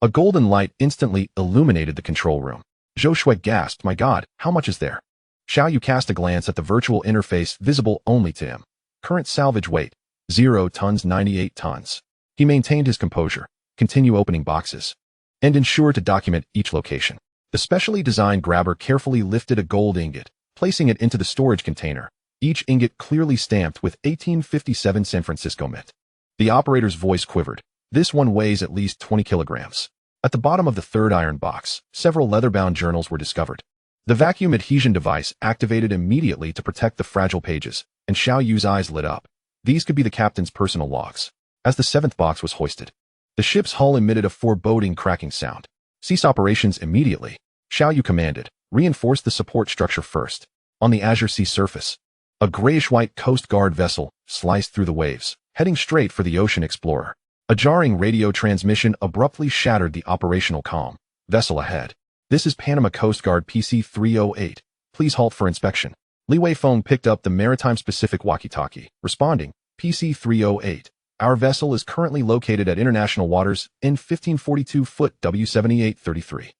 a golden light instantly illuminated the control room. Zhou Shui gasped, my God, how much is there? Xiaoyu cast a glance at the virtual interface visible only to him. Current salvage weight, 0 tons 98 tons. He maintained his composure, continue opening boxes, and ensure to document each location. The specially designed grabber carefully lifted a gold ingot, placing it into the storage container, each ingot clearly stamped with 1857 San Francisco Mint. The operator's voice quivered. This one weighs at least 20 kilograms. At the bottom of the third iron box, several leather-bound journals were discovered. The vacuum adhesion device activated immediately to protect the fragile pages, and Xiaoyu's eyes lit up. These could be the captain's personal logs. As the seventh box was hoisted, the ship's hull emitted a foreboding cracking sound. Cease operations immediately. Xiaoyu commanded, reinforce the support structure first. On the azure sea surface, a grayish-white Coast Guard vessel sliced through the waves, heading straight for the Ocean Explorer. A jarring radio transmission abruptly shattered the operational calm. Vessel ahead. This is Panama Coast Guard PC-308. Please halt for inspection. Li Weifeng picked up the maritime-specific walkie-talkie, responding, PC-308. Our vessel is currently located at international waters in 1542-foot W7833.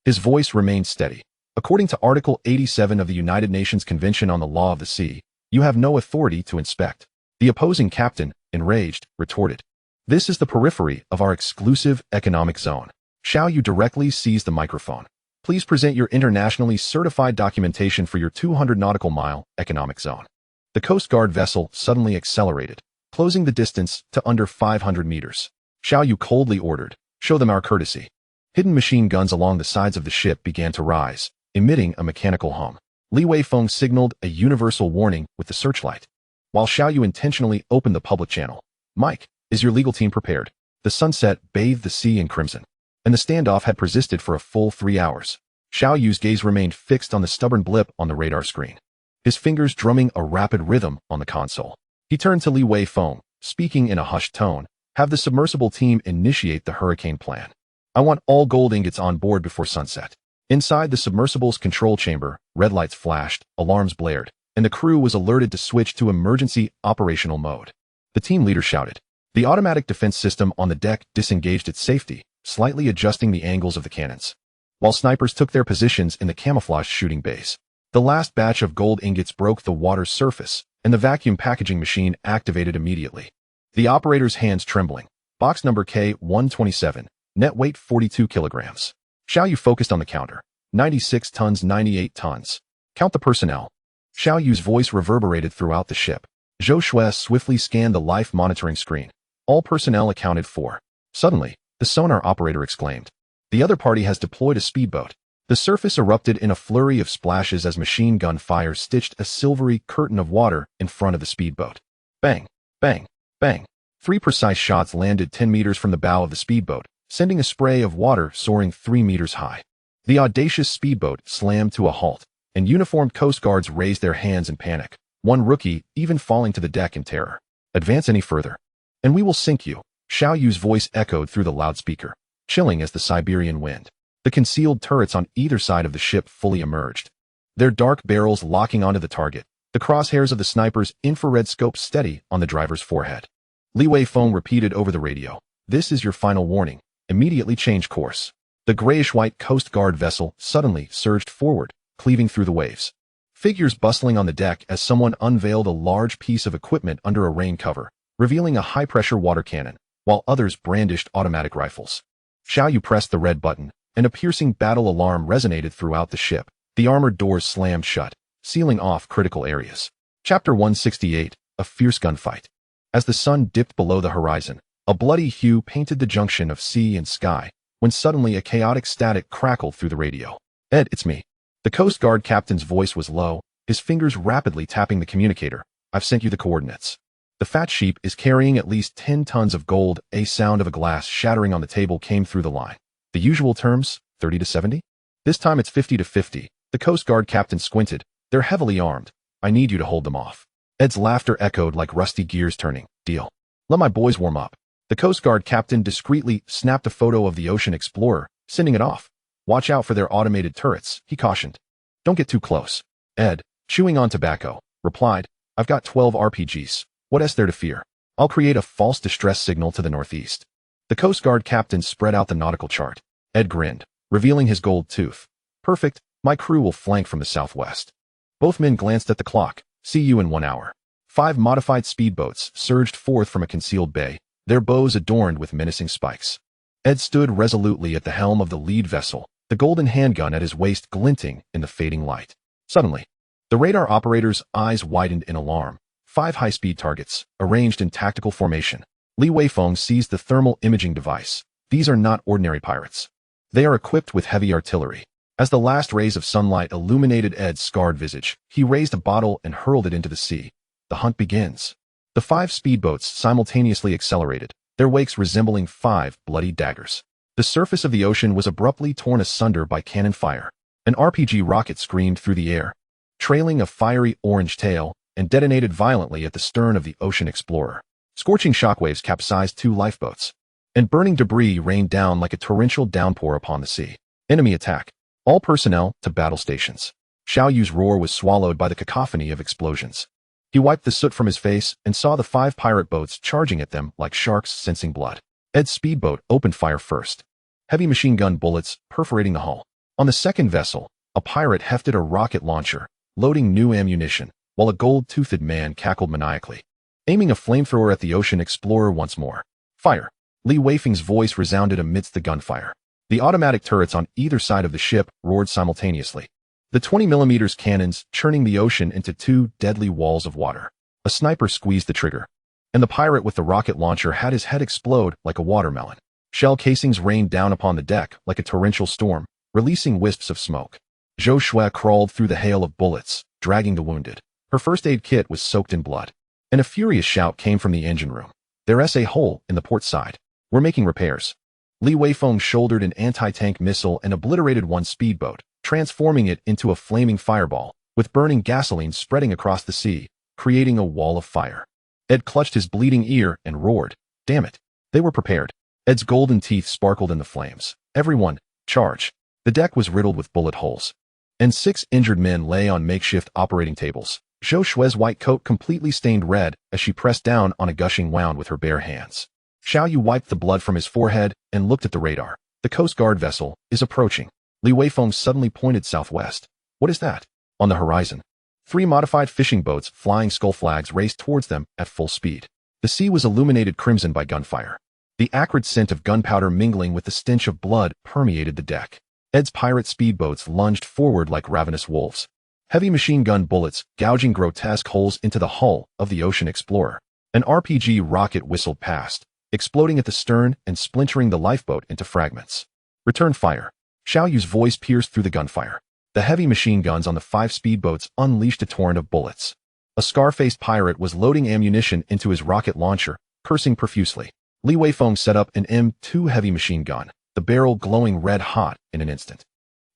His voice remained steady. According to Article 87 of the United Nations Convention on the Law of the Sea, you have no authority to inspect. The opposing captain, enraged, retorted. This is the periphery of our exclusive economic zone. Shall you directly seize the microphone? Please present your internationally certified documentation for your 200 nautical mile economic zone. The Coast Guard vessel suddenly accelerated, closing the distance to under 500 meters. Shao Yu coldly ordered, show them our courtesy. Hidden machine guns along the sides of the ship began to rise, emitting a mechanical hum. Li Weifeng signaled a universal warning with the searchlight, while Shao Yu intentionally opened the public channel. Mike, is your legal team prepared? The sunset bathed the sea in crimson, and the standoff had persisted for a full 3 hours. Shao Yu's gaze remained fixed on the stubborn blip on the radar screen, his fingers drumming a rapid rhythm on the console. He turned to Li Weifeng, speaking in a hushed tone, have the submersible team initiate the hurricane plan. I want all gold ingots on board before sunset. Inside the submersible's control chamber, red lights flashed, alarms blared, and the crew was alerted to switch to emergency operational mode. The team leader shouted. The automatic defense system on the deck disengaged its safety, slightly adjusting the angles of the cannons, while snipers took their positions in the camouflage shooting bays. The last batch of gold ingots broke the water's surface, and the vacuum packaging machine activated immediately. The operator's hands trembling. Box number K127, net weight 42 kilograms. Shao Yu focused on the counter. 96 tons, 98 tons. Count the personnel. Shao Yu's voice reverberated throughout the ship. Zhou Shui swiftly scanned the life monitoring screen. All personnel accounted for. Suddenly, the sonar operator exclaimed. The other party has deployed a speedboat. The surface erupted in a flurry of splashes as machine gun fire stitched a silvery curtain of water in front of the speedboat. Bang, bang, bang. 3 precise shots landed 10 meters from the bow of the speedboat, sending a spray of water soaring 3 meters high. The audacious speedboat slammed to a halt, and uniformed Coast Guards raised their hands in panic, one rookie even falling to the deck in terror. Advance any further, and we will sink you. Shao Yu's voice echoed through the loudspeaker, chilling as the Siberian wind. The concealed turrets on either side of the ship fully emerged, their dark barrels locking onto the target, the crosshairs of the sniper's infrared scope steady on the driver's forehead. Li Weifeng repeated over the radio, this is your final warning. Immediately change course. The grayish-white Coast Guard vessel suddenly surged forward, cleaving through the waves. Figures bustling on the deck as someone unveiled a large piece of equipment under a rain cover, revealing a high-pressure water cannon, while others brandished automatic rifles. Shao Yu pressed the red button, and a piercing battle alarm resonated throughout the ship. The armored doors slammed shut, sealing off critical areas. Chapter 168, A Fierce Gunfight. As the sun dipped below the horizon, a bloody hue painted the junction of sea and sky, when suddenly a chaotic static crackled through the radio. Ed, it's me. The Coast Guard captain's voice was low, his fingers rapidly tapping the communicator. I've sent you the coordinates. The fat sheep is carrying at least 10 tons of gold. A sound of a glass shattering on the table came through the line. The usual terms, 30 to 70? This time it's 50 to 50. The Coast Guard captain squinted. They're heavily armed. I need you to hold them off. Ed's laughter echoed like rusty gears turning. Deal. Let my boys warm up. The Coast Guard captain discreetly snapped a photo of the Ocean Explorer, sending it off. Watch out for their automated turrets, he cautioned. Don't get too close. Ed, chewing on tobacco, replied, I've got 12 RPGs. What is there to fear? I'll create a false distress signal to the northeast. The Coast Guard captain spread out the nautical chart. Ed grinned, revealing his gold tooth. Perfect, my crew will flank from the southwest. Both men glanced at the clock. See you in 1 hour. 5 modified speedboats surged forth from a concealed bay, their bows adorned with menacing spikes. Ed stood resolutely at the helm of the lead vessel, the golden handgun at his waist glinting in the fading light. Suddenly, the radar operator's eyes widened in alarm. 5 high-speed targets, arranged in tactical formation. Li Weifeng seized the thermal imaging device. These are not ordinary pirates. They are equipped with heavy artillery. As the last rays of sunlight illuminated Ed's scarred visage, he raised a bottle and hurled it into the sea. The hunt begins. The 5 speedboats simultaneously accelerated, their wakes resembling 5 bloody daggers. The surface of the ocean was abruptly torn asunder by cannon fire. An RPG rocket screamed through the air, trailing a fiery orange tail, and detonated violently at the stern of the Ocean Explorer. Scorching shockwaves capsized 2 lifeboats, and burning debris rained down like a torrential downpour upon the sea. Enemy attack. All personnel to battle stations. Xiao Yu's roar was swallowed by the cacophony of explosions. He wiped the soot from his face and saw the 5 pirate boats charging at them like sharks sensing blood. Ed's speedboat opened fire first. Heavy machine gun bullets perforating the hull. On the second vessel, a pirate hefted a rocket launcher, loading new ammunition, while a gold-toothed man cackled maniacally, aiming a flamethrower at the ocean explorer once more. Fire! Li Weifeng's voice resounded amidst the gunfire. The automatic turrets on either side of the ship roared simultaneously, the 20mm cannons churning the ocean into 2 deadly walls of water. A sniper squeezed the trigger, and the pirate with the rocket launcher had his head explode like a watermelon. Shell casings rained down upon the deck like a torrential storm, releasing wisps of smoke. Zhou Shui crawled through the hail of bullets, dragging the wounded. Her first aid kit was soaked in blood, and a furious shout came from the engine room. There's a hole in the port side. We're making repairs. Li Weifeng shouldered an anti-tank missile and obliterated one speedboat, transforming it into a flaming fireball, with burning gasoline spreading across the sea, creating a wall of fire. Ed clutched his bleeding ear and roared, "Damn it!" They were prepared. Ed's golden teeth sparkled in the flames. Everyone, charge! The deck was riddled with bullet holes, and 6 injured men lay on makeshift operating tables. Zhou Shui's white coat completely stained red as she pressed down on a gushing wound with her bare hands. Xiao Yu wiped the blood from his forehead and looked at the radar. The Coast Guard vessel is approaching. Li Weifeng suddenly pointed southwest. What is that? On the horizon, 3 modified fishing boats flying skull flags raced towards them at full speed. The sea was illuminated crimson by gunfire. The acrid scent of gunpowder mingling with the stench of blood permeated the deck. Ed's pirate speedboats lunged forward like ravenous wolves, heavy machine gun bullets gouging grotesque holes into the hull of the Ocean Explorer. An RPG rocket whistled past, exploding at the stern and splintering the lifeboat into fragments. Return fire. Xiao Yu's voice pierced through the gunfire. The heavy machine guns on the 5 speedboats unleashed a torrent of bullets. A scar-faced pirate was loading ammunition into his rocket launcher, cursing profusely. Li Weifeng set up an M2 heavy machine gun, the barrel glowing red-hot in an instant.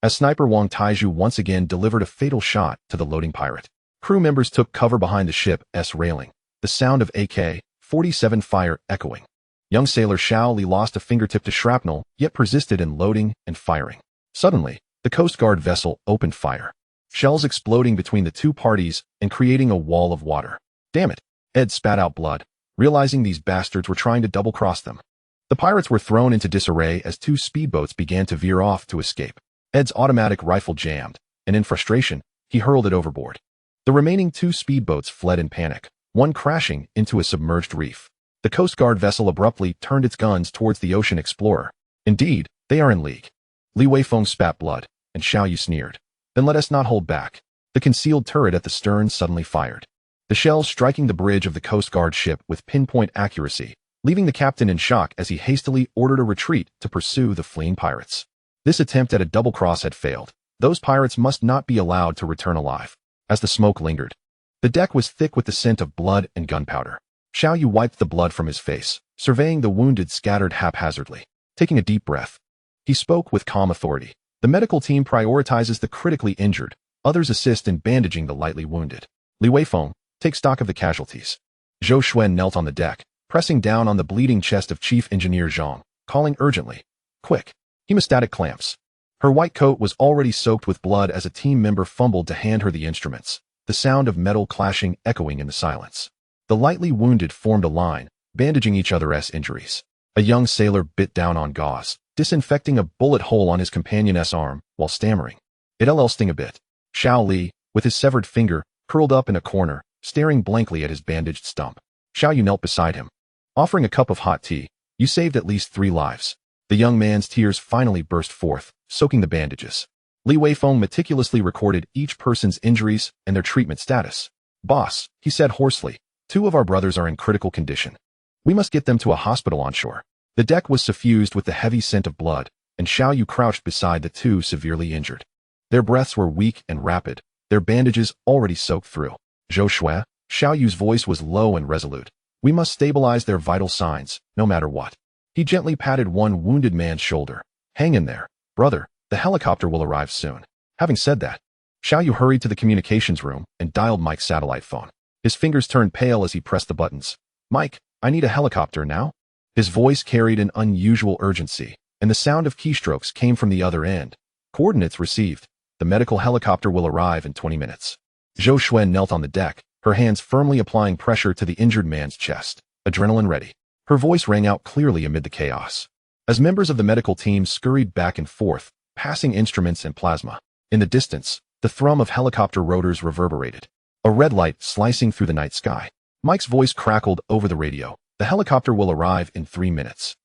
As sniper Wang Taizhu once again delivered a fatal shot to the loading pirate. Crew members took cover behind the ship's railing, the sound of AK-47 fire echoing. Young sailor Xiao Li lost a fingertip to shrapnel, yet persisted in loading and firing. Suddenly, the Coast Guard vessel opened fire, shells exploding between the 2 parties and creating a wall of water. Damn it! Ed spat out blood, realizing these bastards were trying to double-cross them. The pirates were thrown into disarray as 2 speedboats began to veer off to escape. Ed's automatic rifle jammed, and in frustration, he hurled it overboard. The remaining 2 speedboats fled in panic, one crashing into a submerged reef. The Coast Guard vessel abruptly turned its guns towards the Ocean Explorer. Indeed, they are in league. Li Weifeng spat blood, and Xiao Yu sneered. Then let us not hold back. The concealed turret at the stern suddenly fired, the shells striking the bridge of the Coast Guard ship with pinpoint accuracy, leaving the captain in shock as he hastily ordered a retreat to pursue the fleeing pirates. This attempt at a double-cross had failed. Those pirates must not be allowed to return alive. As the smoke lingered, the deck was thick with the scent of blood and gunpowder. Xiao Yu wiped the blood from his face, surveying the wounded scattered haphazardly. Taking a deep breath, he spoke with calm authority. The medical team prioritizes the critically injured. Others assist in bandaging the lightly wounded. Li Weifeng, take stock of the casualties. Zhou Shui knelt on the deck, pressing down on the bleeding chest of Chief Engineer Zhang, calling urgently. Quick! Hemostatic clamps. Her white coat was already soaked with blood as a team member fumbled to hand her the instruments, the sound of metal clashing echoing in the silence. The lightly wounded formed a line, bandaging each other's injuries. A young sailor bit down on gauze, disinfecting a bullet hole on his companion's arm, while stammering. It'll sting a bit. Xiao Li, with his severed finger, curled up in a corner, staring blankly at his bandaged stump. Xiao Yu knelt beside him, offering a cup of hot tea. You saved at least 3 lives. The young man's tears finally burst forth, soaking the bandages. Li Weifeng meticulously recorded each person's injuries and their treatment status. Boss, he said hoarsely, 2 of our brothers are in critical condition. We must get them to a hospital on shore. The deck was suffused with the heavy scent of blood, and Xiao Yu crouched beside the 2 severely injured. Their breaths were weak and rapid, their bandages already soaked through. Zhou Shui, Xiao Yu's voice was low and resolute. We must stabilize their vital signs, no matter what. He gently patted one wounded man's shoulder. Hang in there, brother, the helicopter will arrive soon. Having said that, Xiao Yu hurried to the communications room and dialed Mike's satellite phone. His fingers turned pale as he pressed the buttons. Mike, I need a helicopter now. His voice carried an unusual urgency, and the sound of keystrokes came from the other end. Coordinates received. The medical helicopter will arrive in 20 minutes. Zhou Xuan knelt on the deck, her hands firmly applying pressure to the injured man's chest, adrenaline ready. Her voice rang out clearly amid the chaos. As members of the medical team scurried back and forth, passing instruments and plasma. In the distance, the thrum of helicopter rotors reverberated. A red light slicing through the night sky. Mike's voice crackled over the radio. The helicopter will arrive in 3 minutes.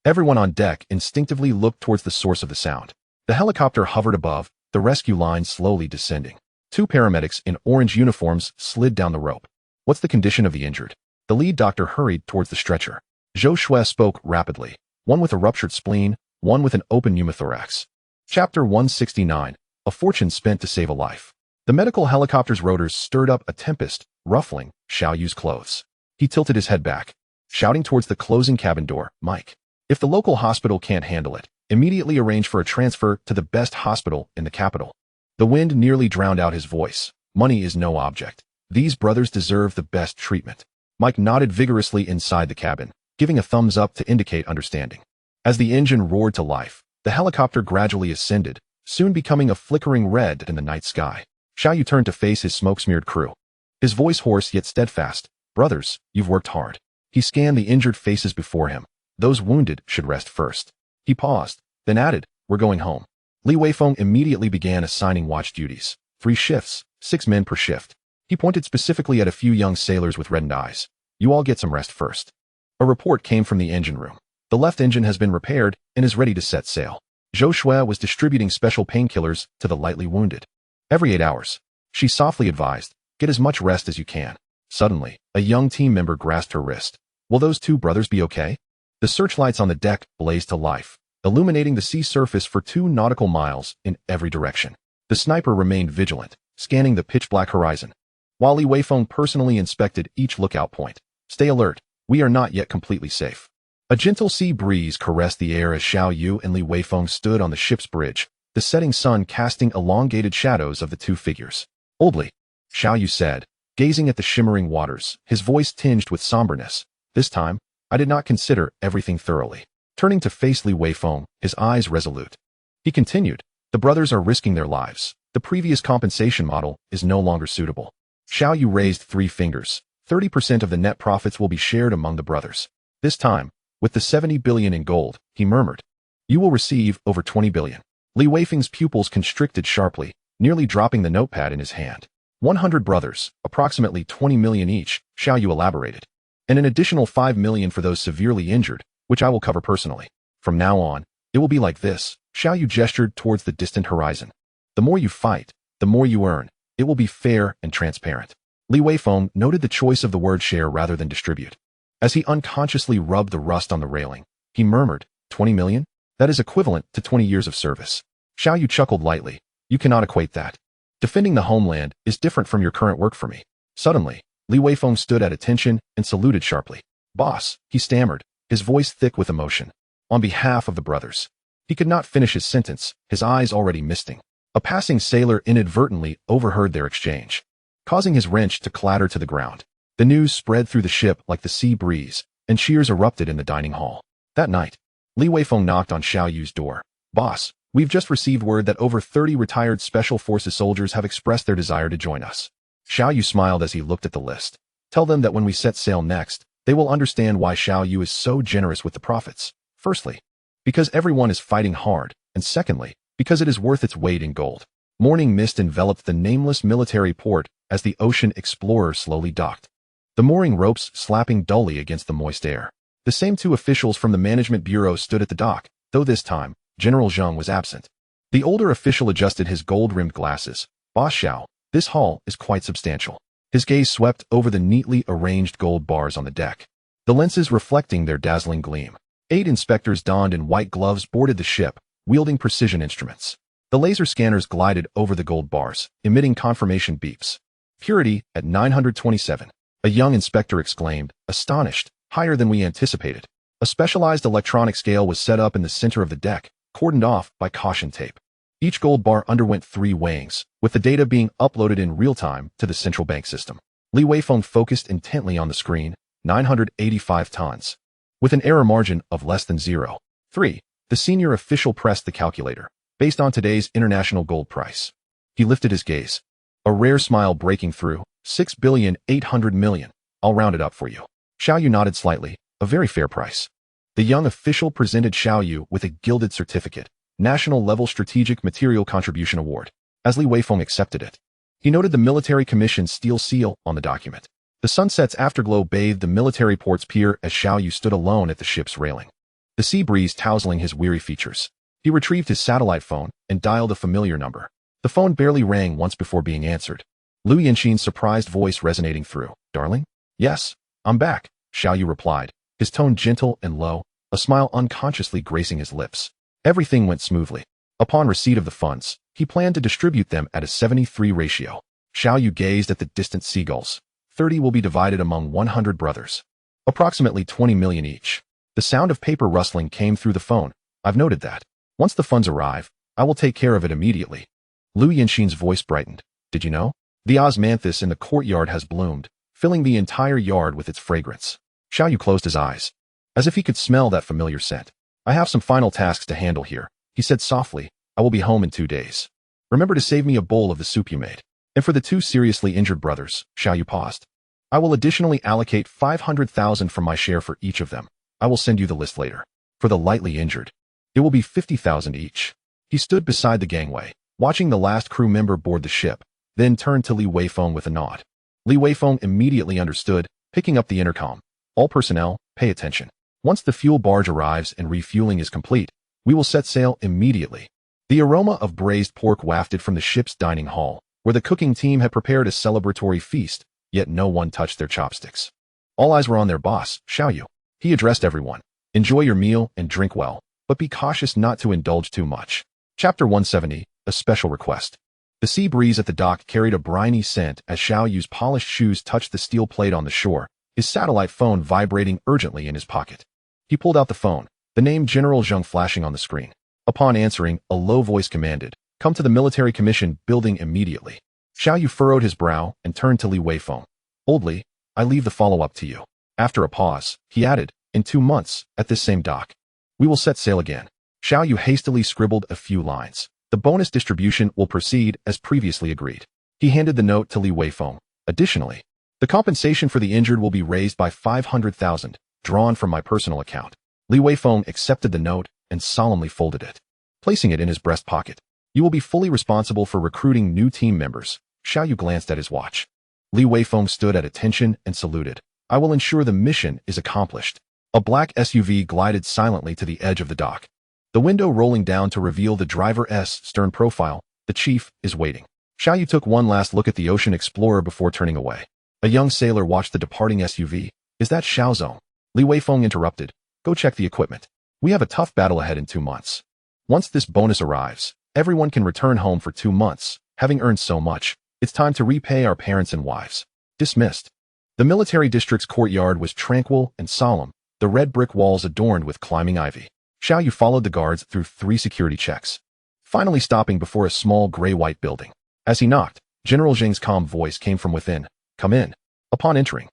Everyone on deck instinctively looked towards the source of the sound. The helicopter hovered above, the rescue line slowly descending. 2 paramedics in orange uniforms slid down the rope. What's the condition of the injured? The lead doctor hurried towards the stretcher. Zhou Xue spoke rapidly. One with a ruptured spleen, one with an open pneumothorax. Chapter 169. A fortune spent to save a life. The medical helicopter's rotors stirred up a tempest, ruffling Xiao Yu's clothes. He tilted his head back, shouting towards the closing cabin door, Mike. If the local hospital can't handle it, immediately arrange for a transfer to the best hospital in the capital. The wind nearly drowned out his voice. Money is no object. These brothers deserve the best treatment. Mike nodded vigorously inside the cabin, giving a thumbs up to indicate understanding. As the engine roared to life, the helicopter gradually ascended, soon becoming a flickering red in the night sky. Xiao Yu turned to face his smoke-smeared crew. His voice hoarse yet steadfast. Brothers, you've worked hard. He scanned the injured faces before him. Those wounded should rest first. He paused, then added, we're going home. Li Weifeng immediately began assigning watch duties. 3 shifts, 6 men per shift. He pointed specifically at a few young sailors with reddened eyes. You all get some rest first. A report came from the engine room. The left engine has been repaired and is ready to set sail. Zhou Xue was distributing special painkillers to the lightly wounded. Every 8 hours, she softly advised, get as much rest as you can. Suddenly, a young team member grasped her wrist. Will those 2 brothers be okay? The searchlights on the deck blazed to life, illuminating the sea surface for 2 nautical miles in every direction. The sniper remained vigilant, scanning the pitch-black horizon, while Li Weifeng personally inspected each lookout point. Stay alert, we are not yet completely safe. A gentle sea breeze caressed the air as Xiao Yu and Li Weifeng stood on the ship's bridge, the setting sun casting elongated shadows of the 2 figures. Oldly, Xiao Yu said, gazing at the shimmering waters, his voice tinged with somberness. This time, I did not consider everything thoroughly. Turning to face Li Weifeng, his eyes resolute. He continued, the brothers are risking their lives. The previous compensation model is no longer suitable. Xiao Yu raised 3 fingers. 30% of the net profits will be shared among the brothers. This time, with the 70 billion in gold, he murmured. You will receive over 20 billion. Li Weifeng's pupils constricted sharply, nearly dropping the notepad in his hand. 100 brothers, approximately 20 million each, Xiao Yu elaborated. And an additional 5 million for those severely injured, which I will cover personally. From now on, it will be like this. Xiao Yu gestured towards the distant horizon. The more you fight, the more you earn. It will be fair and transparent. Li Weifeng noted the choice of the word share rather than distribute. As he unconsciously rubbed the rust on the railing, he murmured, 20 million? That is equivalent to 20 years of service. Xiao Yu chuckled lightly. You cannot equate that. Defending the homeland is different from your current work for me. Suddenly, Li Weifeng stood at attention and saluted sharply. Boss, he stammered, his voice thick with emotion. On behalf of the brothers. He could not finish his sentence, his eyes already misting. A passing sailor inadvertently overheard their exchange, causing his wrench to clatter to the ground. The news spread through the ship like the sea breeze, and cheers erupted in the dining hall. That night, Li Weifeng knocked on Xiao Yu's door. Boss, we've just received word that over 30 retired Special Forces soldiers have expressed their desire to join us. Xiao Yu smiled as he looked at the list. Tell them that when we set sail next, they will understand why Xiao Yu is so generous with the profits. Firstly, because everyone is fighting hard, and secondly, because it is worth its weight in gold. Morning mist enveloped the nameless military port as the ocean explorer slowly docked. The mooring ropes slapping dully against the moist air. The same 2 officials from the management bureau stood at the dock, though this time, General Zheng was absent. The older official adjusted his gold-rimmed glasses. Boss Xiao, this haul is quite substantial. His gaze swept over the neatly arranged gold bars on the deck, the lenses reflecting their dazzling gleam. 8 inspectors donned in white gloves boarded the ship, wielding precision instruments. The laser scanners glided over the gold bars, emitting confirmation beeps. Purity at 927. A young inspector exclaimed, astonished, higher than we anticipated. A specialized electronic scale was set up in the center of the deck, cordoned off by caution tape. Each gold bar underwent 3 weighings, with the data being uploaded in real time to the central bank system. Li Weifeng focused intently on the screen, 985 tons. With an error margin of less than 0.3, the senior official pressed the calculator. Based on today's international gold price, He lifted his gaze, a rare smile breaking through. 6,800,000,000. I'll round it up for you. Xiao Yu nodded slightly. A very fair price. The young official presented Xiao Yu with a gilded certificate, National Level Strategic Material Contribution Award. As Li Weifeng accepted it, he noted the military commission's steel seal on the document. The sunset's afterglow bathed the military port's pier as Xiao Yu stood alone at the ship's railing, the sea breeze tousling his weary features. He retrieved his satellite phone and dialed a familiar number. The phone barely rang once before being answered, Liu Yanxin's surprised voice resonating through. Darling? Yes, I'm back, Xiao Yu replied, his tone gentle and low, a smile unconsciously gracing his lips. Everything went smoothly. Upon receipt of the funds, he planned to distribute them at a 73 ratio. Xiao Yu gazed at the distant seagulls. 30 will be divided among 100 brothers. Approximately 20 million each. The sound of paper rustling came through the phone. I've noted that. Once the funds arrive, I will take care of it immediately. Liu Yanxin's voice brightened. Did you know? The osmanthus in the courtyard has bloomed, filling the entire yard with its fragrance. Xiao Yu closed his eyes, as if he could smell that familiar scent. I have some final tasks to handle here, he said softly. I will be home in 2 days. Remember to save me a bowl of the soup you made. And for the 2 seriously injured brothers, Xiao Yu paused. I will additionally allocate 500,000 from my share for each of them. I will send you the list later. For the lightly injured, it will be 50,000 each. He stood beside the gangway, watching the last crew member board the ship, then turned to Li Weifeng with a nod. Li Weifeng immediately understood, picking up the intercom. All personnel, pay attention. Once the fuel barge arrives and refueling is complete, we will set sail immediately. The aroma of braised pork wafted from the ship's dining hall, where the cooking team had prepared a celebratory feast, yet no one touched their chopsticks. All eyes were on their boss, Xiao Yu. He addressed everyone. Enjoy your meal and drink well, but be cautious not to indulge too much. Chapter 170, a special request. The sea breeze at the dock carried a briny scent as Xiao Yu's polished shoes touched the steel plate on the shore, his satellite phone vibrating urgently in his pocket. He pulled out the phone, the name General Zheng flashing on the screen. Upon answering, a low voice commanded, come to the military commission building immediately. Xiao Yu furrowed his brow and turned to Li Weifeng. Boldly, I leave the follow-up to you. After a pause, he added, in 2 months, at this same dock, we will set sail again. Xiao Yu hastily scribbled a few lines. The bonus distribution will proceed as previously agreed. He handed the note to Li Weifeng. Additionally, the compensation for the injured will be raised by 500,000, drawn from my personal account. Li Weifeng accepted the note and solemnly folded it, placing it in his breast pocket. You will be fully responsible for recruiting new team members. Xiao Yu glanced at his watch. Li Weifeng stood at attention and saluted. I will ensure the mission is accomplished. A black SUV glided silently to the edge of the dock, the window rolling down to reveal the driver's stern profile. The chief is waiting. Xiao Yu took one last look at the ocean explorer before turning away. A young sailor watched the departing SUV. Is that Xiaozong? Li Weifeng interrupted. Go check the equipment. We have a tough battle ahead in 2 months. Once this bonus arrives, everyone can return home for 2 months, having earned so much. It's time to repay our parents and wives. Dismissed. The military district's courtyard was tranquil and solemn, the red brick walls adorned with climbing ivy. Xiao Yu followed the guards through 3 security checks, finally stopping before a small gray-white building. As he knocked, General Zheng's calm voice came from within. Come in. Upon entering,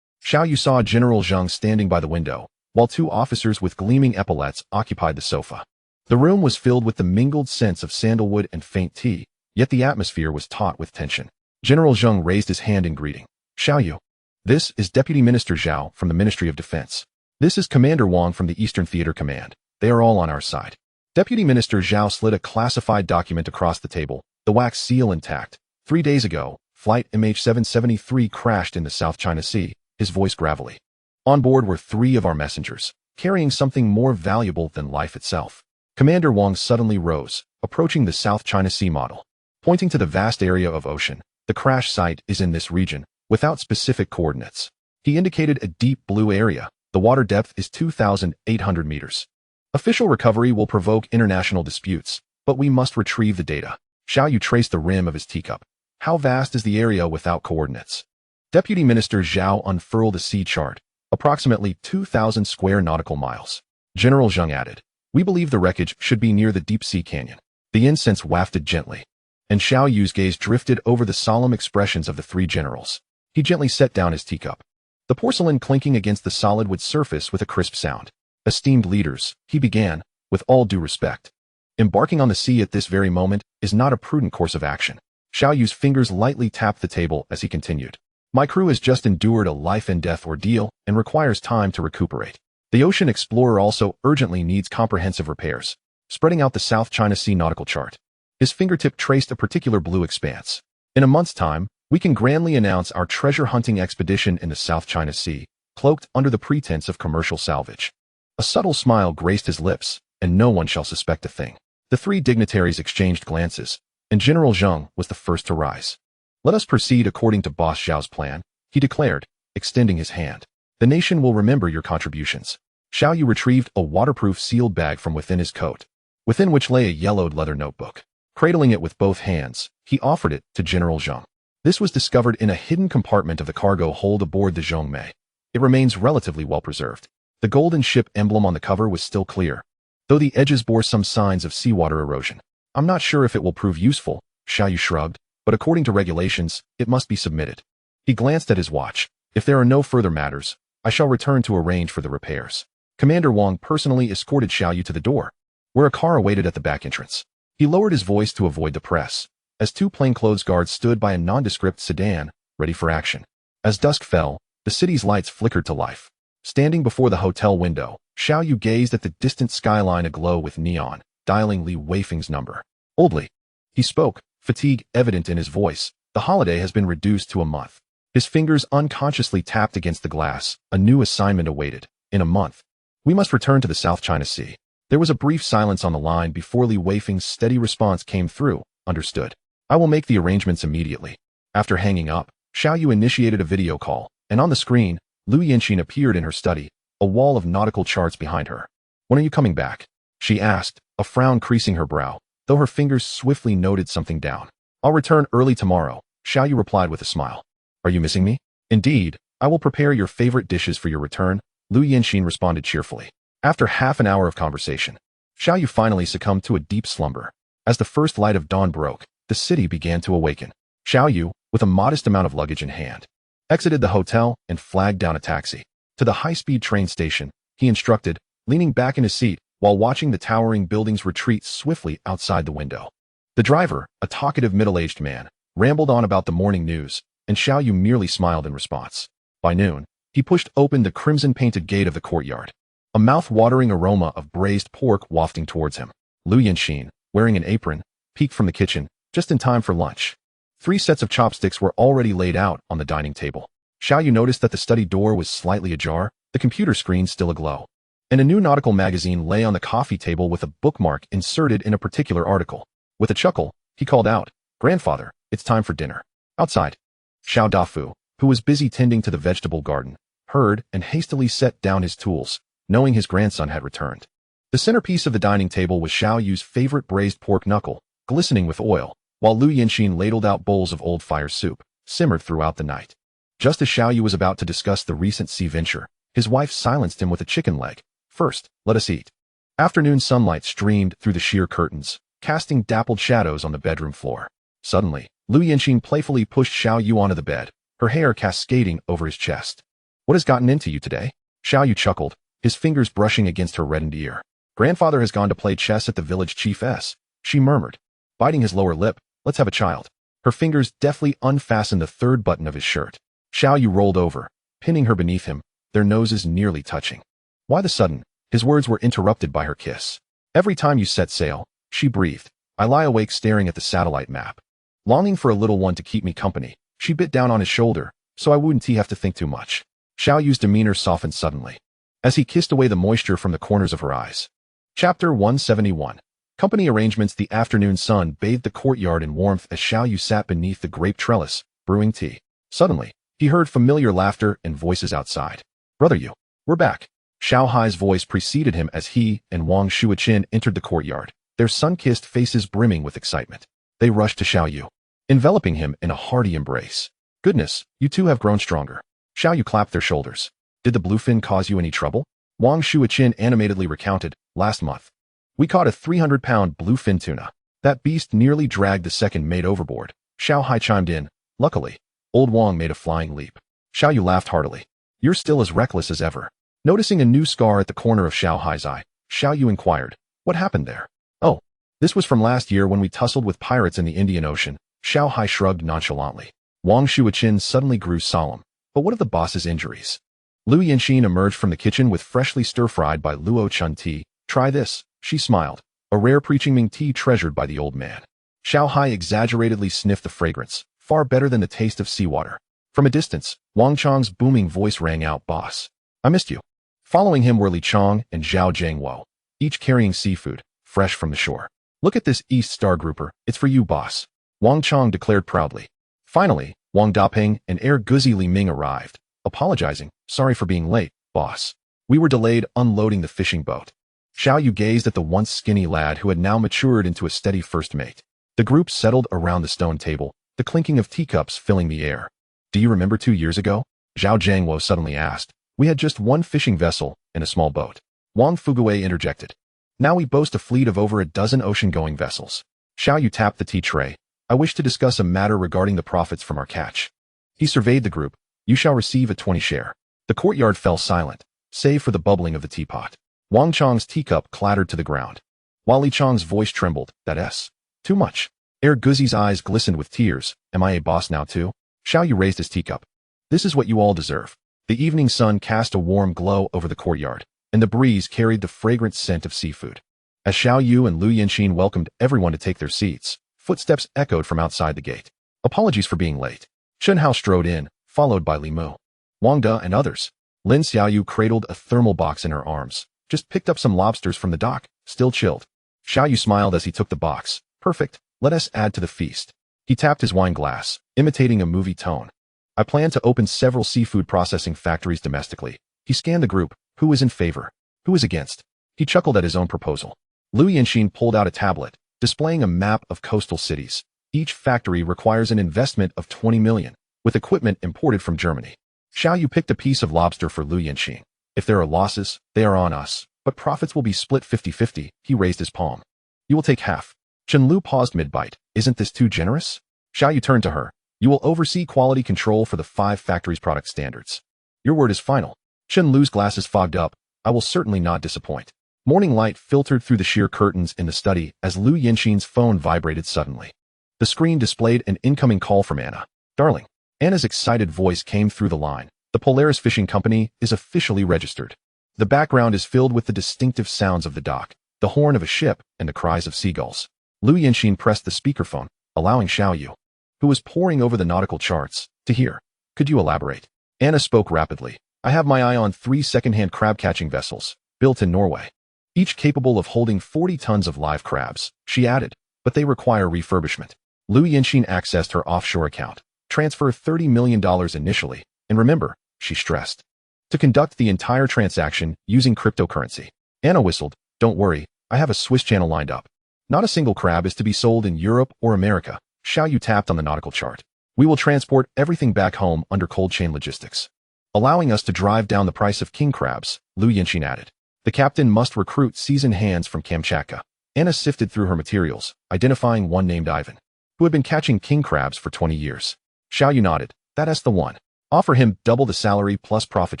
Xiao Yu saw General Zheng standing by the window, while 2 officers with gleaming epaulets occupied the sofa. The room was filled with the mingled scents of sandalwood and faint tea, yet the atmosphere was taut with tension. General Zheng raised his hand in greeting. Xiao Yu. This is Deputy Minister Zhao from the Ministry of Defense. This is Commander Wang from the Eastern Theater Command. They are all on our side. Deputy Minister Zhao slid a classified document across the table, the wax seal intact. 3 days ago, Flight MH773 crashed in the South China Sea, his voice gravelly. On board were 3 of our messengers, carrying something more valuable than life itself. Commander Wang suddenly rose, approaching the South China Sea model. Pointing to the vast area of ocean, the crash site is in this region, without specific coordinates. He indicated a deep blue area. The water depth is 2,800 meters. Official recovery will provoke international disputes, but we must retrieve the data. Xiao Yu traced the rim of his teacup. How vast is the area without coordinates? Deputy Minister Zhao unfurled a sea chart, approximately 2,000 square nautical miles. General Zheng added, we believe the wreckage should be near the deep-sea canyon. The incense wafted gently, and Xiao Yu's gaze drifted over the solemn expressions of the 3 generals. He gently set down his teacup, the porcelain clinking against the solid wood surface with a crisp sound. Esteemed leaders, he began, with all due respect. Embarking on the sea at this very moment is not a prudent course of action. Xiao Yu's fingers lightly tapped the table as he continued. My crew has just endured a life-and-death ordeal and requires time to recuperate. The Ocean Explorer also urgently needs comprehensive repairs. Spreading out the South China Sea nautical chart. His fingertip traced a particular blue expanse. In a month's time, we can grandly announce our treasure-hunting expedition in the South China Sea, cloaked under the pretense of commercial salvage. A subtle smile graced his lips, and no one shall suspect a thing. The three dignitaries exchanged glances, and General Zheng was the first to rise. Let us proceed according to Boss Zhao's plan, he declared, extending his hand. The nation will remember your contributions. Xiao Yu retrieved a waterproof sealed bag from within his coat, within which lay a yellowed leather notebook. Cradling it with both hands, he offered it to General Zheng. This was discovered in a hidden compartment of the cargo hold aboard the Zhongmei. It remains relatively well preserved. The golden ship emblem on the cover was still clear, though the edges bore some signs of seawater erosion. I'm not sure if it will prove useful, Xiao Yu shrugged, but according to regulations, it must be submitted. He glanced at his watch. If there are no further matters, I shall return to arrange for the repairs. Commander Wang personally escorted Xiao Yu to the door, where a car awaited at the back entrance. He lowered his voice to avoid the press, as two plainclothes guards stood by a nondescript sedan, ready for action. As dusk fell, the city's lights flickered to life. Standing before the hotel window, Xiao Yu gazed at the distant skyline aglow with neon, dialing Li Weifeng's number. Oldly, he spoke, fatigue evident in his voice. The holiday has been reduced to a month. His fingers unconsciously tapped against the glass. A new assignment awaited. In a month, we must return to the South China Sea. There was a brief silence on the line before Li Weifeng's steady response came through. Understood. I will make the arrangements immediately. After hanging up, Xiao Yu initiated a video call, and on the screen, Lu Yanxin appeared in her study, a wall of nautical charts behind her. When are you coming back? She asked, a frown creasing her brow, though her fingers swiftly noted something down. I'll return early tomorrow, Xiao Yu replied with a smile. Are you missing me? Indeed, I will prepare your favorite dishes for your return, Lu Yanxin responded cheerfully. After half an hour of conversation, Xiao Yu finally succumbed to a deep slumber. As the first light of dawn broke, the city began to awaken. Xiao Yu, with a modest amount of luggage in hand, exited the hotel and flagged down a taxi. To the high-speed train station, he instructed, leaning back in his seat while watching the towering buildings retreat swiftly outside the window. The driver, a talkative middle-aged man, rambled on about the morning news, and Xiao Yu merely smiled in response. By noon, he pushed open the crimson-painted gate of the courtyard, a mouth-watering aroma of braised pork wafting towards him. Lu Yanxin, wearing an apron, peeked from the kitchen, just in time for lunch. 3 sets of chopsticks were already laid out on the dining table. Xiao Yu noticed that the study door was slightly ajar, the computer screen still aglow, and a new nautical magazine lay on the coffee table with a bookmark inserted in a particular article. With a chuckle, he called out, Grandfather, it's time for dinner. Outside. Xiao Dafu, who was busy tending to the vegetable garden, heard and hastily set down his tools, knowing his grandson had returned. The centerpiece of the dining table was Xiao Yu's favorite braised pork knuckle, glistening with oil, while Lu Yanxin ladled out bowls of old fire soup, simmered throughout the night. Just as Xiao Yu was about to discuss the recent sea venture, his wife silenced him with a chicken leg. First, let us eat. Afternoon sunlight streamed through the sheer curtains, casting dappled shadows on the bedroom floor. Suddenly, Lu Yanxin playfully pushed Xiao Yu onto the bed, her hair cascading over his chest. What has gotten into you today? Xiao Yu chuckled, his fingers brushing against her reddened ear. Grandfather has gone to play chess at the village chiefess, she murmured. Biting his lower lip, let's have a child. Her fingers deftly unfastened the third button of his shirt. Xiao Yu rolled over, pinning her beneath him, their noses nearly touching. Why the sudden? His words were interrupted by her kiss. Every time you set sail, she breathed. I lie awake staring at the satellite map. Longing for a little one to keep me company, she bit down on his shoulder, so I wouldn't have to think too much. Xiao Yu's demeanor softened suddenly, as he kissed away the moisture from the corners of her eyes. Chapter 171. Company arrangements. The afternoon sun bathed the courtyard in warmth as Xiao Yu sat beneath the grape trellis, brewing tea. Suddenly, he heard familiar laughter and voices outside. Brother Yu, we're back. Xiao Hai's voice preceded him as he and Wang Shuaqin entered the courtyard, their sun-kissed faces brimming with excitement. They rushed to Xiao Yu, enveloping him in a hearty embrace. Goodness, you two have grown stronger. Xiao Yu clapped their shoulders. Did the bluefin cause you any trouble? Wang Shuaqin animatedly recounted. Last month, we caught a 300-pound bluefin tuna. That beast nearly dragged the second mate overboard. Xiao Hai chimed in. Luckily, old Wang made a flying leap. Xiao Yu laughed heartily. You're still as reckless as ever. Noticing a new scar at the corner of Xiao Hai's eye, Xiao Yu inquired, what happened there? Oh, this was from last year when we tussled with pirates in the Indian Ocean, Xiao Hai shrugged nonchalantly. Wang Shuaqin suddenly grew solemn. But what of the boss's injuries? Lu Yinxin emerged from the kitchen with freshly stir-fried by Luo Chun tea. Try this, she smiled. A rare preaching Ming tea treasured by the old man. Xiao Hai exaggeratedly sniffed the fragrance, far better than the taste of seawater. From a distance, Wang Chong's booming voice rang out, "Boss, I missed you." Following him were Li Chong and Zhao Jiangwo, each carrying seafood, fresh from the shore. "Look at this East Star grouper, it's for you, boss," Wang Chong declared proudly. Finally, Wang Daping and Heir Guzi Li Ming arrived, apologizing. "Sorry for being late, boss. We were delayed unloading the fishing boat." Xiao Yu gazed at the once skinny lad who had now matured into a steady first mate. The group settled around the stone table, the clinking of teacups filling the air. "Do you remember 2 years ago?" Zhao Jiangwo suddenly asked. "We had just one fishing vessel and a small boat." Wang Fuguwei interjected. "Now we boast a fleet of over a dozen ocean-going vessels." Xiao Yu tapped the tea tray. "I wish to discuss a matter regarding the profits from our catch." He surveyed the group. "You shall receive a 20 share. The courtyard fell silent, save for the bubbling of the teapot. Wang Chong's teacup clattered to the ground. While Li Chong's voice trembled, "That's too much." Heir Guzi's eyes glistened with tears. "Am I a boss now too?" Xiao Yu raised his teacup. "This is what you all deserve." The evening sun cast a warm glow over the courtyard, and the breeze carried the fragrant scent of seafood. As Xiao Yu and Lu Yinxin welcomed everyone to take their seats, footsteps echoed from outside the gate. "Apologies for being late." Chen Hao strode in, followed by Li Mu, Wang De, and others. Lin Xiaoyu cradled a thermal box in her arms. "Just picked up some lobsters from the dock, still chilled." Xiao Yu smiled as he took the box. "Perfect, let us add to the feast." He tapped his wine glass, imitating a movie tone. "I plan to open several seafood processing factories domestically." He scanned the group. Who is in favor? Who is against? He chuckled at his own proposal. Lu Yinxin pulled out a tablet, displaying a map of coastal cities. Each factory requires an investment of 20 million, with equipment imported from Germany. Xiao Yu picked a piece of lobster for Lu Yinxin. "If there are losses, they are on us, but profits will be split 50-50. He raised his palm. "You will take half." Chen Lu paused mid-bite. "Isn't this too generous?" Xiao Yu turned to her. "You will oversee quality control for the 5 factories' product standards. Your word is final." Chen Lu's glasses fogged up. "I will certainly not disappoint." Morning light filtered through the sheer curtains in the study as Lu Yinxin's phone vibrated suddenly. The screen displayed an incoming call from Anna. "Darling." Anna's excited voice came through the line. "The Polaris Fishing Company is officially registered." The background is filled with the distinctive sounds of the dock, the horn of a ship, and the cries of seagulls. Lu Yinxin pressed the speakerphone, allowing Xiao Yu, who was poring over the nautical charts, to hear. "Could you elaborate?" Anna spoke rapidly. "I have my eye on 3 second-hand crab-catching vessels, built in Norway, each capable of holding 40 tons of live crabs," she added, "but they require refurbishment." Lu Yinxin accessed her offshore account. "Transfer $30 million initially, and remember," she stressed, "to conduct the entire transaction using cryptocurrency." Anna whistled. "Don't worry, I have a Swiss channel lined up. Not a single crab is to be sold in Europe or America." Xiao Yu tapped on the nautical chart. "We will transport everything back home under cold chain logistics, allowing us to drive down the price of king crabs," Lu Yinxin added. "The captain must recruit seasoned hands from Kamchatka." Anna sifted through her materials, identifying one named Ivan, who had been catching king crabs for 20 years. Xiao Yu nodded. "That's the one. Offer him double the salary plus profit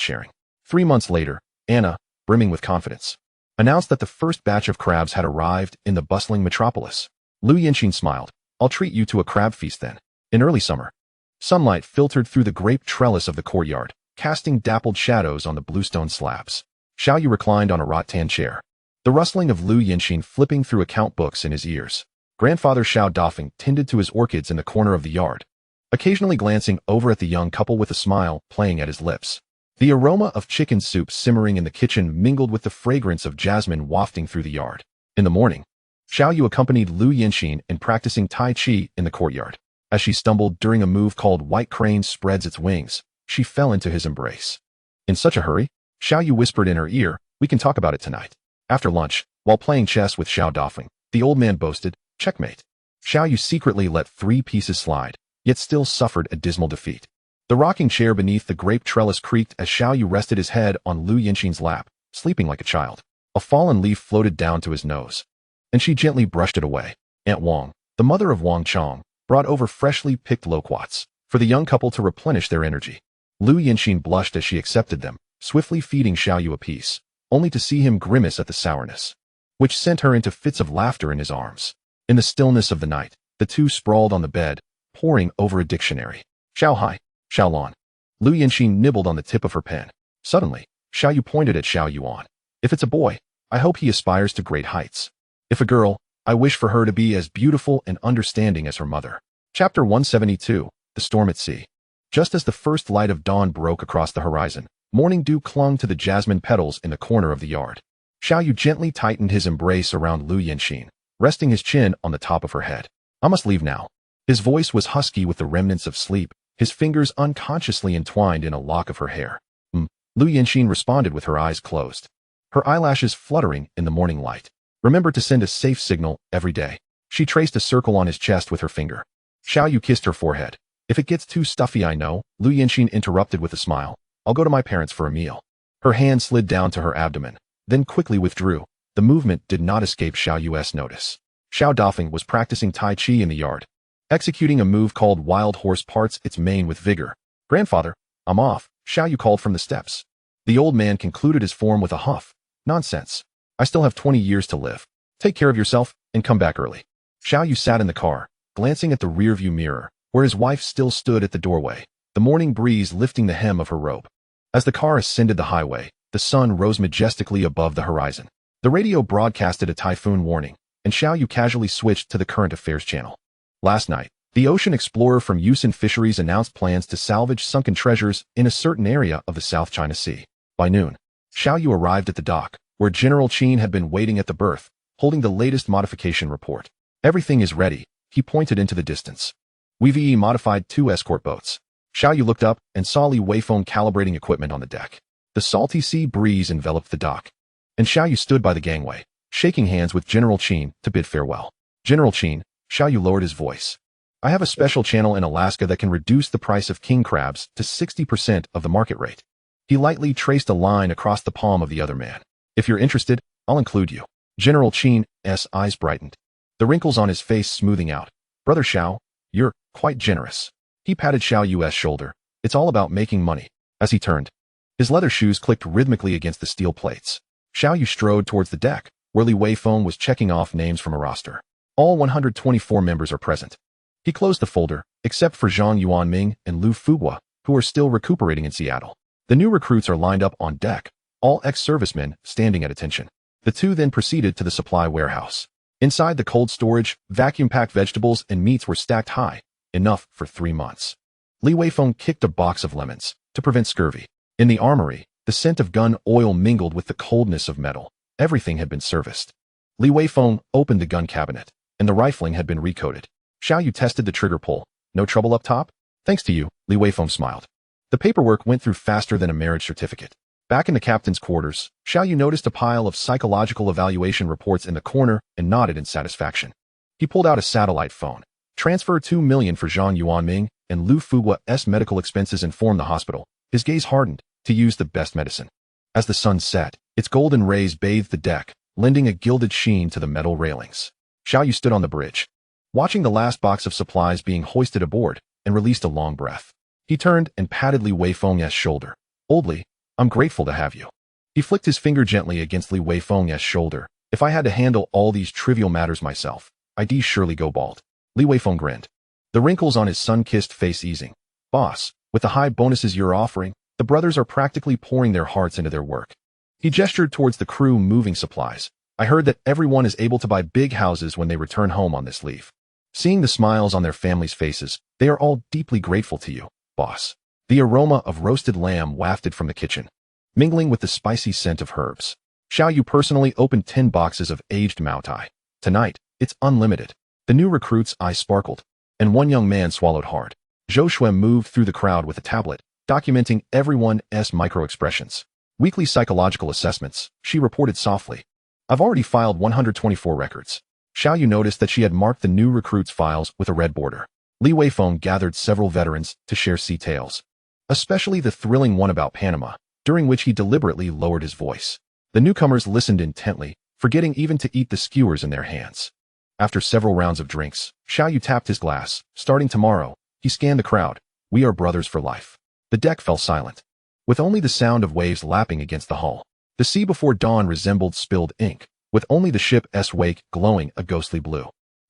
sharing." 3 months later, Anna, brimming with confidence, announced that the first batch of crabs had arrived in the bustling metropolis. Lu Yinxin smiled. "I'll treat you to a crab feast then." In early summer, sunlight filtered through the grape trellis of the courtyard, casting dappled shadows on the bluestone slabs. Xiao Yu reclined on a rattan chair, the rustling of Lu Yinxin flipping through account books in his ears. Grandfather Xiao Dafeng tended to his orchids in the corner of the yard, occasionally glancing over at the young couple with a smile playing at his lips. The aroma of chicken soup simmering in the kitchen mingled with the fragrance of jasmine wafting through the yard. In the morning, Xiao Yu accompanied Lu Yinxin in practicing Tai Chi in the courtyard. As she stumbled during a move called White Crane Spreads Its Wings, she fell into his embrace. "In such a hurry?" Xiao Yu whispered in her ear. "We can talk about it tonight." After lunch, while playing chess with Xiao Dafeng, the old man boasted, "Checkmate." Xiao Yu secretly let 3 pieces slide, yet still suffered a dismal defeat. The rocking chair beneath the grape trellis creaked as Xiao Yu rested his head on Lu Yinxin's lap, sleeping like a child. A fallen leaf floated down to his nose, and she gently brushed it away. Aunt Wang, the mother of Wang Chong, brought over freshly picked loquats for the young couple to replenish their energy. Lu Yinxin blushed as she accepted them, swiftly feeding Xiao Yu a piece, only to see him grimace at the sourness, which sent her into fits of laughter in his arms. In the stillness of the night, the two sprawled on the bed, poring over a dictionary. Xiao Hai, Xiao Lan. Lu Yinxin nibbled on the tip of her pen. Suddenly, Xiao Yu pointed at Xiao Yuan. If it's a boy, I hope he aspires to great heights. If a girl, I wish for her to be as beautiful and understanding as her mother. Chapter 172, The Storm at Sea. Just as the first light of dawn broke across the horizon, morning dew clung to the jasmine petals in the corner of the yard. Xiao Yu gently tightened his embrace around Lu Yinxin, resting his chin on the top of her head. I must leave now. His voice was husky with the remnants of sleep, his fingers unconsciously entwined in a lock of her hair. Lu Yinxin responded with her eyes closed, her eyelashes fluttering in the morning light. Remember to send a safe signal every day. She traced a circle on his chest with her finger. Xiao Yu kissed her forehead. If it gets too stuffy, I know, Lu Yinxin interrupted with a smile. I'll go to my parents for a meal. Her hand slid down to her abdomen, then quickly withdrew. The movement did not escape Xiao Yu's notice. Xiao Dafeng was practicing Tai Chi in the yard, executing a move called Wild Horse parts its mane with vigor. Grandfather, I'm off, Xiao Yu called from the steps. The old man concluded his form with a huff. Nonsense. I still have 20 years to live. Take care of yourself and come back early. Xiao Yu sat in the car, glancing at the rearview mirror, where his wife still stood at the doorway, the morning breeze lifting the hem of her robe. As the car ascended the highway, the sun rose majestically above the horizon. The radio broadcasted a typhoon warning, and Xiao Yu casually switched to the current affairs channel. Last night, the ocean explorer from Yusen Fisheries announced plans to salvage sunken treasures in a certain area of the South China Sea. By noon, Xiao Yu arrived at the dock, where General Qin had been waiting at the berth, holding the latest modification report. Everything is ready, he pointed into the distance. We've modified 2 escort boats. Xiao Yu looked up and saw Li Weifeng calibrating equipment on the deck. The salty sea breeze enveloped the dock, and Xiao Yu stood by the gangway, shaking hands with General Qin to bid farewell. General Qin, Xiao Yu lowered his voice. I have a special channel in Alaska that can reduce the price of king crabs to 60% of the market rate. He lightly traced a line across the palm of the other man. If you're interested, I'll include you. General Qin's eyes brightened, the wrinkles on his face smoothing out. Brother Xiao, you're quite generous. He patted Xiao Yu's shoulder. It's all about making money. As he turned, his leather shoes clicked rhythmically against the steel plates. Xiao Yu strode towards the deck, where Li Weifeng was checking off names from a roster. All 124 members are present. He closed the folder, except for Zhang Yuanming and Lu Fugua, who are still recuperating in Seattle. The new recruits are lined up on deck, all ex-servicemen standing at attention. The two then proceeded to the supply warehouse. Inside the cold storage, vacuum-packed vegetables and meats were stacked high, enough for 3 months. Li Weifeng kicked a box of lemons to prevent scurvy. In the armory, the scent of gun oil mingled with the coldness of metal. Everything had been serviced. Li Weifeng opened the gun cabinet, and the rifling had been recoated. Xiao Yu tested the trigger pull. No trouble up top? Thanks to you, Li Weifeng smiled. The paperwork went through faster than a marriage certificate. Back in the captain's quarters, Xiao Yu noticed a pile of psychological evaluation reports in the corner and nodded in satisfaction. He pulled out a satellite phone. Transfer 2 million for Zhang Yuanming and Lu Fugua's medical expenses, informed the hospital. His gaze hardened, to use the best medicine. As the sun set, its golden rays bathed the deck, lending a gilded sheen to the metal railings. Xiao Yu stood on the bridge, watching the last box of supplies being hoisted aboard, and released a long breath. He turned and patted Li Weifeng's shoulder. Old Li, I'm grateful to have you. He flicked his finger gently against Li Weifeng's shoulder. If I had to handle all these trivial matters myself, I'd surely go bald. Li Weifeng grinned, the wrinkles on his sun-kissed face easing. Boss, with the high bonuses you're offering, the brothers are practically pouring their hearts into their work. He gestured towards the crew moving supplies. I heard that everyone is able to buy big houses when they return home on this leave. Seeing the smiles on their families' faces, they are all deeply grateful to you, boss. The aroma of roasted lamb wafted from the kitchen, mingling with the spicy scent of herbs. Xiao Yu personally opened 10 boxes of aged Maotai. Tonight, it's unlimited. The new recruit's eyes sparkled, and one young man swallowed hard. Zhou Shui moved through the crowd with a tablet, documenting everyone's micro-expressions. Weekly psychological assessments, she reported softly. I've already filed 124 records. Xiao Yu noticed that she had marked the new recruits' files with a red border. Li Weifeng gathered several veterans to share sea tales, especially the thrilling one about Panama, during which he deliberately lowered his voice. The newcomers listened intently, forgetting even to eat the skewers in their hands. After several rounds of drinks, Xiao Yu tapped his glass. Starting tomorrow, he scanned the crowd. We are brothers for life. The deck fell silent, with only the sound of waves lapping against the hull. The sea before dawn resembled spilled ink, with only the ship's wake glowing a ghostly blue.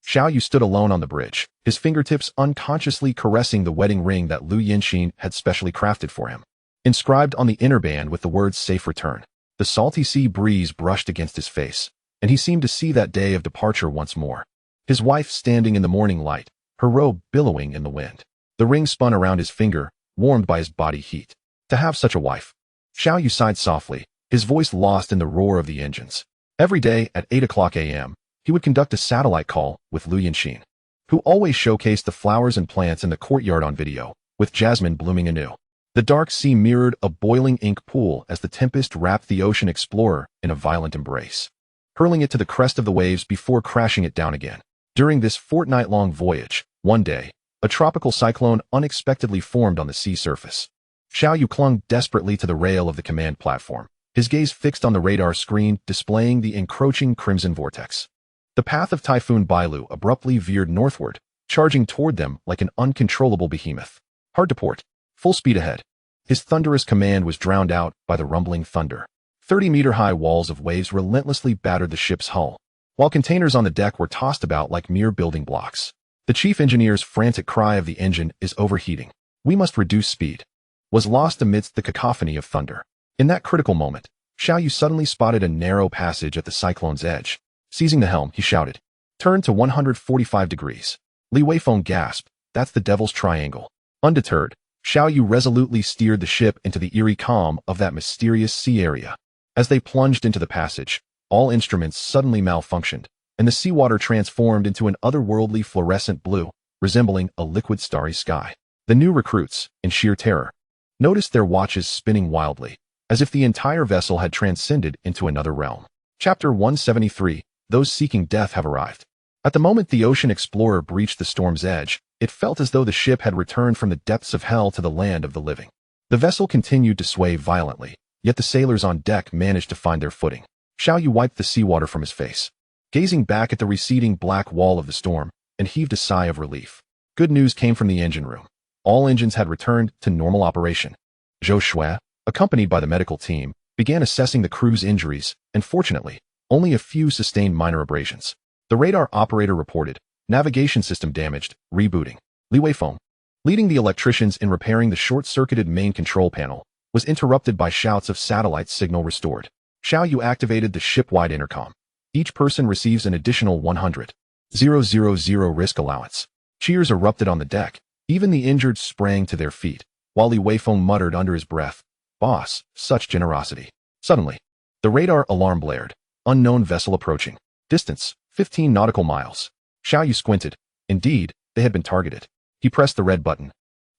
Xiao Yu stood alone on the bridge, his fingertips unconsciously caressing the wedding ring that Lu Yinxin had specially crafted for him. Inscribed on the inner band with the words "Safe Return." The salty sea breeze brushed against his face, and he seemed to see that day of departure once more. His wife standing in the morning light, her robe billowing in the wind. The ring spun around his finger, warmed by his body heat. To have such a wife. Xiao Yu sighed softly, his voice lost in the roar of the engines. Every day at 8 o'clock a.m., he would conduct a satellite call with Lu Yinxin, who always showcased the flowers and plants in the courtyard on video, with jasmine blooming anew. The dark sea mirrored a boiling ink pool as the tempest wrapped the ocean explorer in a violent embrace, hurling it to the crest of the waves before crashing it down again. During this fortnight-long voyage, one day, a tropical cyclone unexpectedly formed on the sea surface. Xiao Yu clung desperately to the rail of the command platform, his gaze fixed on the radar screen displaying the encroaching crimson vortex. The path of Typhoon Bailu abruptly veered northward, charging toward them like an uncontrollable behemoth. Hard to port. Full speed ahead. His thunderous command was drowned out by the rumbling thunder. 30-meter-high walls of waves relentlessly battered the ship's hull, while containers on the deck were tossed about like mere building blocks. The chief engineer's frantic cry of "The engine is overheating. We must reduce speed," was lost amidst the cacophony of thunder. In that critical moment, Xiao Yu suddenly spotted a narrow passage at the cyclone's edge. Seizing the helm, he shouted, "Turn to 145 degrees. Li Weifeng gasped, "That's the Devil's Triangle." Undeterred, Xiao Yu resolutely steered the ship into the eerie calm of that mysterious sea area. As they plunged into the passage, all instruments suddenly malfunctioned, and the seawater transformed into an otherworldly fluorescent blue, resembling a liquid starry sky. The new recruits, in sheer terror, noticed their watches spinning wildly, as if the entire vessel had transcended into another realm. Chapter 173, Those Seeking Death Have Arrived. At the moment the ocean explorer breached the storm's edge, it felt as though the ship had returned from the depths of hell to the land of the living. The vessel continued to sway violently, yet the sailors on deck managed to find their footing. Xiao Yu wiped the seawater from his face, gazing back at the receding black wall of the storm, and heaved a sigh of relief. Good news came from the engine room. All engines had returned to normal operation. Zhou Shui, accompanied by the medical team, began assessing the crew's injuries, and fortunately, only a few sustained minor abrasions. The radar operator reported, "Navigation system damaged, rebooting." Li Weifeng, leading the electricians in repairing the short-circuited main control panel, was interrupted by shouts of satellite signal restored. Xiao Yu activated the ship-wide intercom. Each person receives an additional 100,000 risk allowance. Cheers erupted on the deck. Even the injured sprang to their feet, while Li Weifeng muttered under his breath, "Boss, such generosity." Suddenly, the radar alarm blared. Unknown vessel approaching. Distance, 15 nautical miles. Xiao Yu squinted. Indeed, they had been targeted. He pressed the red button,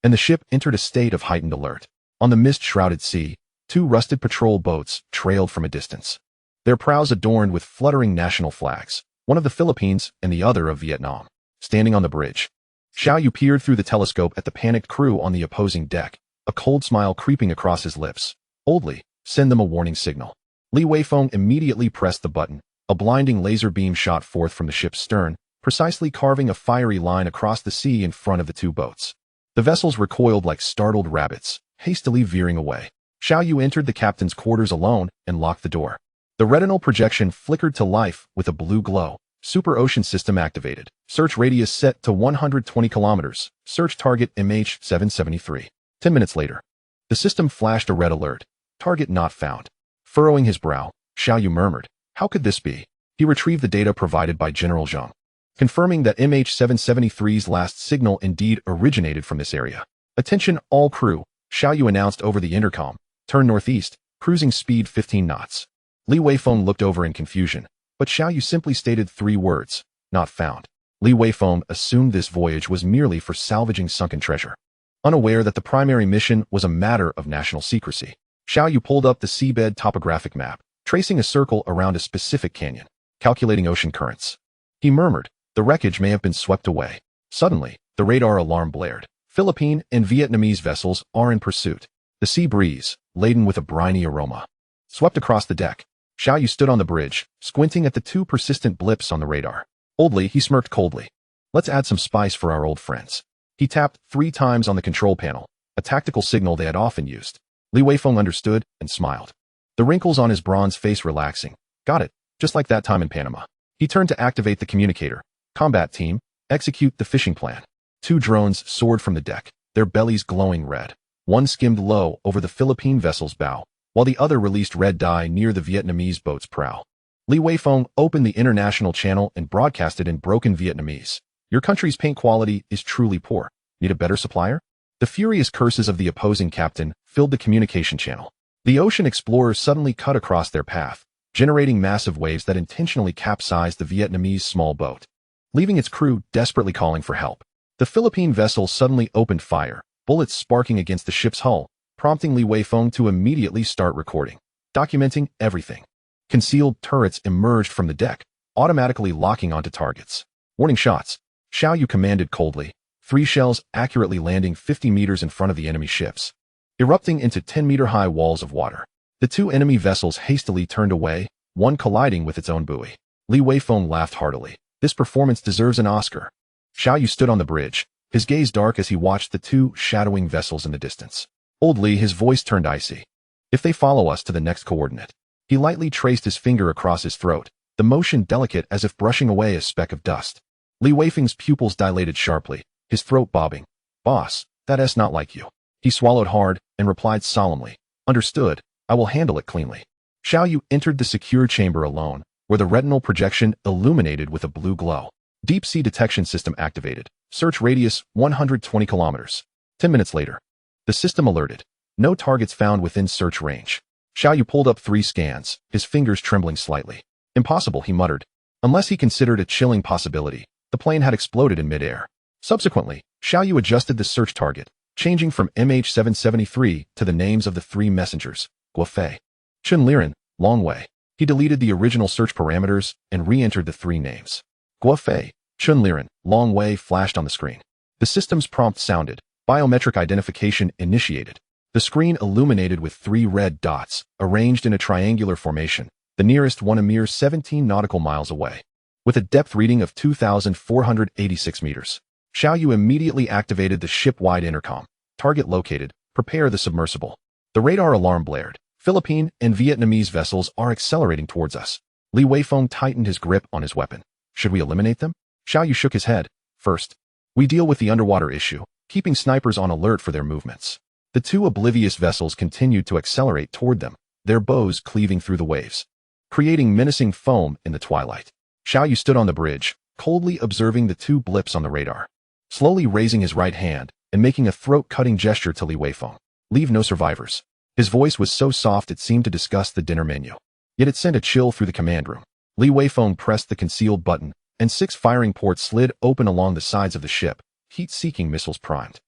and the ship entered a state of heightened alert. On the mist-shrouded sea, two rusted patrol boats trailed from a distance, their prows adorned with fluttering national flags, one of the Philippines and the other of Vietnam. Standing on the bridge, Xiao Yu peered through the telescope at the panicked crew on the opposing deck, a cold smile creeping across his lips. Boldly, send them a warning signal. Li Weifeng immediately pressed the button. A blinding laser beam shot forth from the ship's stern, precisely carving a fiery line across the sea in front of the two boats. The vessels recoiled like startled rabbits, hastily veering away. Xiao Yu entered the captain's quarters alone and locked the door. The retinal projection flickered to life with a blue glow. Super Ocean System activated. Search radius set to 120 kilometers. Search target MH773. 10 minutes later, the system flashed a red alert. Target not found. Furrowing his brow, Xiao Yu murmured, "How could this be?" He retrieved the data provided by General Zhang, confirming that MH773's last signal indeed originated from this area. "Attention all crew," Xiao Yu announced over the intercom. "Turn northeast, cruising speed 15 knots. Li Weifeng looked over in confusion, but Xiao Yu simply stated 3 words, "Not found." Li Weifeng assumed this voyage was merely for salvaging sunken treasure, unaware that the primary mission was a matter of national secrecy. Xiao Yu pulled up the seabed topographic map, tracing a circle around a specific canyon, calculating ocean currents. He murmured, "The wreckage may have been swept away." Suddenly, the radar alarm blared. Philippine and Vietnamese vessels are in pursuit. The sea breeze, laden with a briny aroma, swept across the deck. Xiao Yu stood on the bridge, squinting at the 2 persistent blips on the radar. Oldly, he smirked coldly. "Let's add some spice for our old friends." He tapped 3 times on the control panel, a tactical signal they had often used. Li Weifeng understood and smiled, the wrinkles on his bronze face relaxing. "Got it, just like that time in Panama." He turned to activate the communicator. Combat team, execute the fishing plan. 2 drones soared from the deck, their bellies glowing red. One skimmed low over the Philippine vessel's bow, while the other released red dye near the Vietnamese boat's prow. Li Weifeng opened the international channel and broadcasted in broken Vietnamese. Your country's paint quality is truly poor. Need a better supplier? The furious curses of the opposing captain filled the communication channel. The ocean explorers suddenly cut across their path, generating massive waves that intentionally capsized the Vietnamese small boat, leaving its crew desperately calling for help. The Philippine vessel suddenly opened fire, bullets sparking against the ship's hull, prompting Li Weifeng to immediately start recording, documenting everything. Concealed turrets emerged from the deck, automatically locking onto targets. Warning shots. Xiao Yu commanded coldly, 3 shells accurately landing 50 meters in front of the enemy ships, erupting into 10-meter-high walls of water. The 2 enemy vessels hastily turned away, one colliding with its own buoy. Li Weifeng laughed heartily. This performance deserves an Oscar. Xiao Yu stood on the bridge, his gaze dark as he watched the 2 shadowing vessels in the distance. Old Li, his voice turned icy. If they follow us to the next coordinate. He lightly traced his finger across his throat, the motion delicate as if brushing away a speck of dust. Li Weifeng's pupils dilated sharply, his throat bobbing. Boss, that's not like you. He swallowed hard and replied solemnly. Understood, I will handle it cleanly. Xiao Yu entered the secure chamber alone, where the retinal projection illuminated with a blue glow. Deep sea detection system activated. Search radius 120 kilometers. 10 minutes later. The system alerted. No targets found within search range. Xiao Yu pulled up 3 scans, his fingers trembling slightly. Impossible, he muttered. Unless he considered a chilling possibility, the plane had exploded in midair. Subsequently, Xiao Yu adjusted the search target, changing from MH773 to the names of the 3 messengers, Guofei, Chunliren, Longwei. He deleted the original search parameters and re-entered the 3 names. Guofei, Chunliren, Longwei flashed on the screen. The system's prompt sounded. Biometric identification initiated. The screen illuminated with 3 red dots, arranged in a triangular formation, the nearest one a mere 17 nautical miles away. With a depth reading of 2,486 meters. Xiao Yu immediately activated the ship-wide intercom. Target located. Prepare the submersible. The radar alarm blared. Philippine and Vietnamese vessels are accelerating towards us. Li Weifeng tightened his grip on his weapon. Should we eliminate them? Xiao Yu shook his head. First, we deal with the underwater issue, keeping snipers on alert for their movements. The 2 oblivious vessels continued to accelerate toward them, their bows cleaving through the waves, creating menacing foam in the twilight. Xiao Yu stood on the bridge, coldly observing the 2 blips on the radar, slowly raising his right hand and making a throat-cutting gesture to Li Weifeng. Leave no survivors. His voice was so soft it seemed to discuss the dinner menu. Yet it sent a chill through the command room. Li Weifeng pressed the concealed button, and 6 firing ports slid open along the sides of the ship, heat-seeking missiles primed.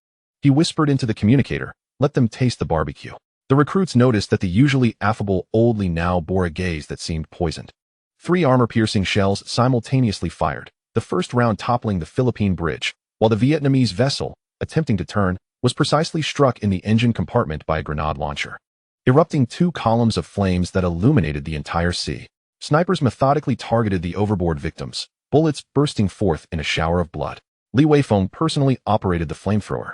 He whispered into the communicator, let them taste the barbecue. The recruits noticed that the usually affable Old Li now bore a gaze that seemed poisoned. 3 armor-piercing shells simultaneously fired, the first round toppling the Philippine bridge, while the Vietnamese vessel, attempting to turn, was precisely struck in the engine compartment by a grenade launcher, erupting 2 columns of flames that illuminated the entire sea. Snipers methodically targeted the overboard victims, bullets bursting forth in a shower of blood. Li Weifeng personally operated the flamethrower,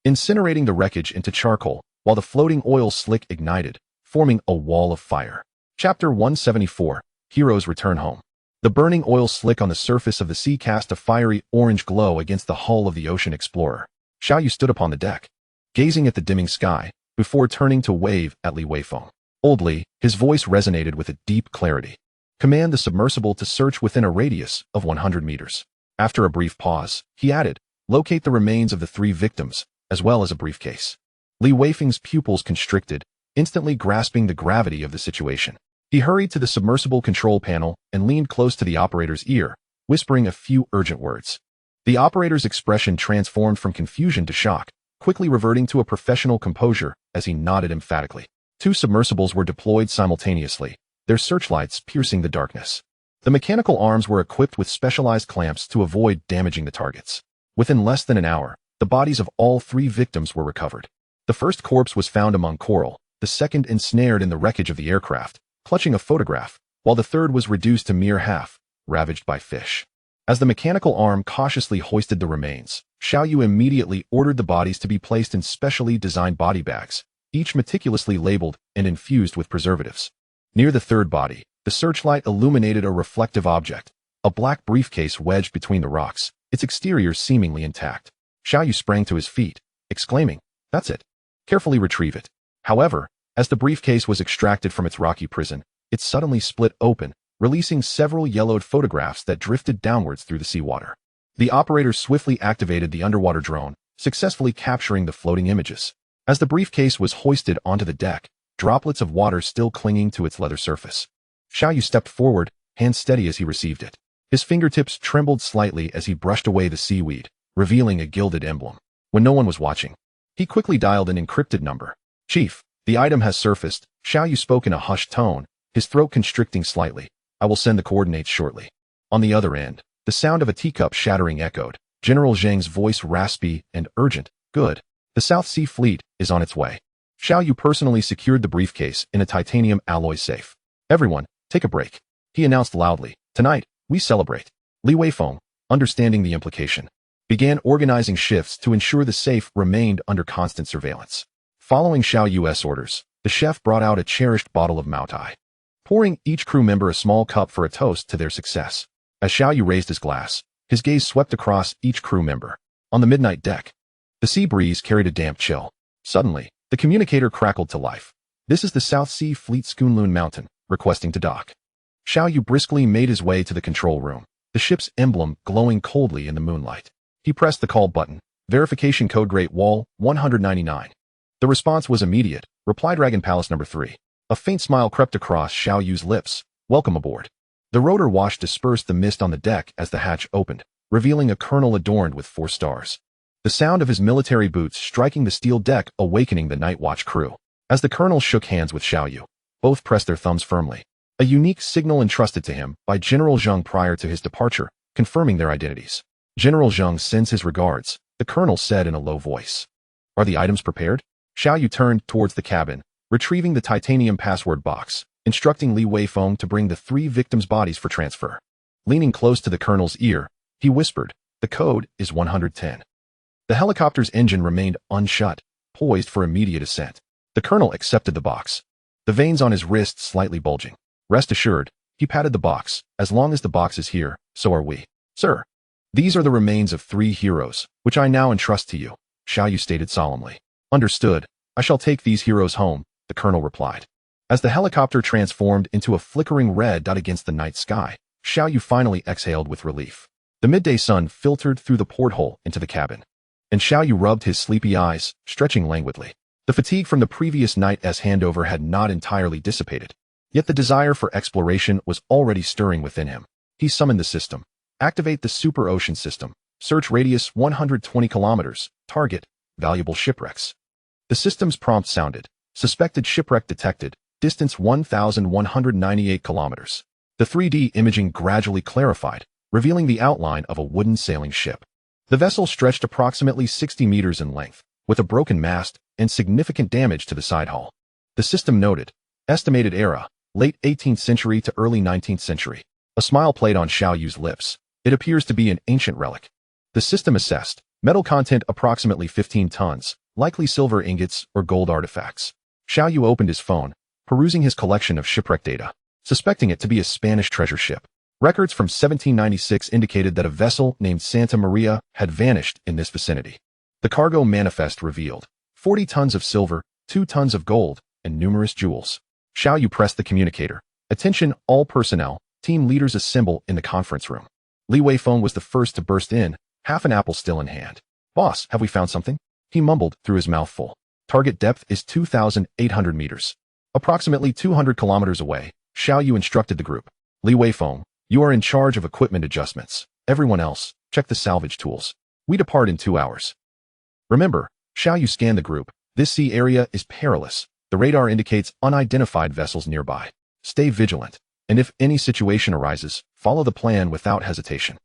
incinerating the wreckage into charcoal, while the floating oil slick ignited, forming a wall of fire. Chapter 174, Heroes Return Home. The burning oil slick on the surface of the sea cast a fiery orange glow against the hull of the ocean explorer. Xiao Yu stood upon the deck, gazing at the dimming sky, before turning to wave at Li Weifeng. Old Li, his voice resonated with a deep clarity. Command the submersible to search within a radius of 100 meters. After a brief pause, he added, locate the remains of the 3 victims, as well as a briefcase. Li Weifeng's pupils constricted, instantly grasping the gravity of the situation. He hurried to the submersible control panel and leaned close to the operator's ear, whispering a few urgent words. The operator's expression transformed from confusion to shock, quickly reverting to a professional composure as he nodded emphatically. 2 submersibles were deployed simultaneously, their searchlights piercing the darkness. The mechanical arms were equipped with specialized clamps to avoid damaging the targets. Within less than an hour, the bodies of all 3 victims were recovered. The first corpse was found among coral, the second ensnared in the wreckage of the aircraft, clutching a photograph, while the third was reduced to mere half, ravaged by fish. As the mechanical arm cautiously hoisted the remains, Xiao Yu immediately ordered the bodies to be placed in specially designed body bags, each meticulously labeled and infused with preservatives. Near the third body, the searchlight illuminated a reflective object, a black briefcase wedged between the rocks, its exterior seemingly intact. Xiaoyu sprang to his feet, exclaiming, "That's it. Carefully retrieve it." However, as the briefcase was extracted from its rocky prison, it suddenly split open, releasing several yellowed photographs that drifted downwards through the seawater. The operator swiftly activated the underwater drone, successfully capturing the floating images. As the briefcase was hoisted onto the deck, droplets of water still clinging to its leather surface. Xiaoyu stepped forward, hand steady as he received it. His fingertips trembled slightly as he brushed away the seaweed, revealing a gilded emblem. When no one was watching, he quickly dialed an encrypted number. "Chief, the item has surfaced," Xiaoyu spoke in a hushed tone, his throat constricting slightly. "I will send the coordinates shortly." On the other end, the sound of a teacup shattering echoed, General Zhang's voice raspy and urgent. "Good. The South Sea Fleet is on its way." Xiaoyu personally secured the briefcase in a titanium alloy safe. "Everyone, take a break," he announced loudly. "Tonight, we celebrate." Li Weifeng, understanding the implication, began organizing shifts to ensure the safe remained under constant surveillance. Following Xiaoyu's orders, the chef brought out a cherished bottle of Maotai, pouring each crew member a small cup for a toast to their success. As Xiaoyu raised his glass, his gaze swept across each crew member. On the midnight deck, the sea breeze carried a damp chill. Suddenly, the communicator crackled to life. "This is the South Sea Fleet Kunlun Mountain, requesting to dock." Xiaoyu briskly made his way to the control room, the ship's emblem glowing coldly in the moonlight. He pressed the call button. "Verification code Great Wall, 199. The response was immediate. "Reply Dragon Palace number 3. A faint smile crept across Xiaoyu's lips. "Welcome aboard." The rotor wash dispersed the mist on the deck as the hatch opened, revealing a colonel adorned with 4 stars. The sound of his military boots striking the steel deck awakening the night watch crew. As the colonel shook hands with Xiaoyu, both pressed their thumbs firmly. A unique signal entrusted to him by General Zhang prior to his departure, confirming their identities. "General Zhang sends his regards," the colonel said in a low voice. "Are the items prepared?" Xiaoyu turned towards the cabin, retrieving the titanium password box, instructing Li Weifeng to bring the 3 victims' bodies for transfer. Leaning close to the colonel's ear, he whispered, "The code is 110. The helicopter's engine remained unshut, poised for immediate ascent. The colonel accepted the box, the veins on his wrist slightly bulging. "Rest assured," he patted the box, "as long as the box is here, so are we." "Sir, these are the remains of 3 heroes, which I now entrust to you," Xiaoyu stated solemnly. "Understood. I shall take these heroes home," the colonel replied. As the helicopter transformed into a flickering red dot against the night sky, Xiaoyu finally exhaled with relief. The midday sun filtered through the porthole into the cabin, and Xiaoyu rubbed his sleepy eyes, stretching languidly. The fatigue from the previous night's handover had not entirely dissipated, yet the desire for exploration was already stirring within him. He summoned the system. "Activate the super ocean system. Search radius 120 kilometers. Target valuable shipwrecks." The system's prompt sounded. "Suspected shipwreck detected. Distance 1,198 kilometers." The 3D imaging gradually clarified, revealing the outline of a wooden sailing ship. The vessel stretched approximately 60 meters in length, with a broken mast and significant damage to the side hull. The system noted, estimated era, late 18th century to early 19th century. A smile played on Xiaoyu's lips. It appears to be an ancient relic. The system assessed, metal content approximately 15 tons, likely silver ingots or gold artifacts. Xiaoyu opened his phone, perusing his collection of shipwreck data, suspecting it to be a Spanish treasure ship. Records from 1796 indicated that a vessel named Santa Maria had vanished in this vicinity. The cargo manifest revealed 40 tons of silver, 2 tons of gold, and numerous jewels. Xiaoyu pressed the communicator. "Attention all personnel, team leaders assemble in the conference room." Li Weifeng was the first to burst in, half an apple still in hand. "Boss, have we found something?" he mumbled through his mouthful. "Target depth is 2,800 meters. Approximately 200 kilometers away," Xiaoyu instructed the group. "Li Weifeng, you are in charge of equipment adjustments. Everyone else, check the salvage tools. We depart in 2 hours." "Remember," Xiaoyu scanned the group, "this sea area is perilous. The radar indicates unidentified vessels nearby. Stay vigilant, and if any situation arises, follow the plan without hesitation."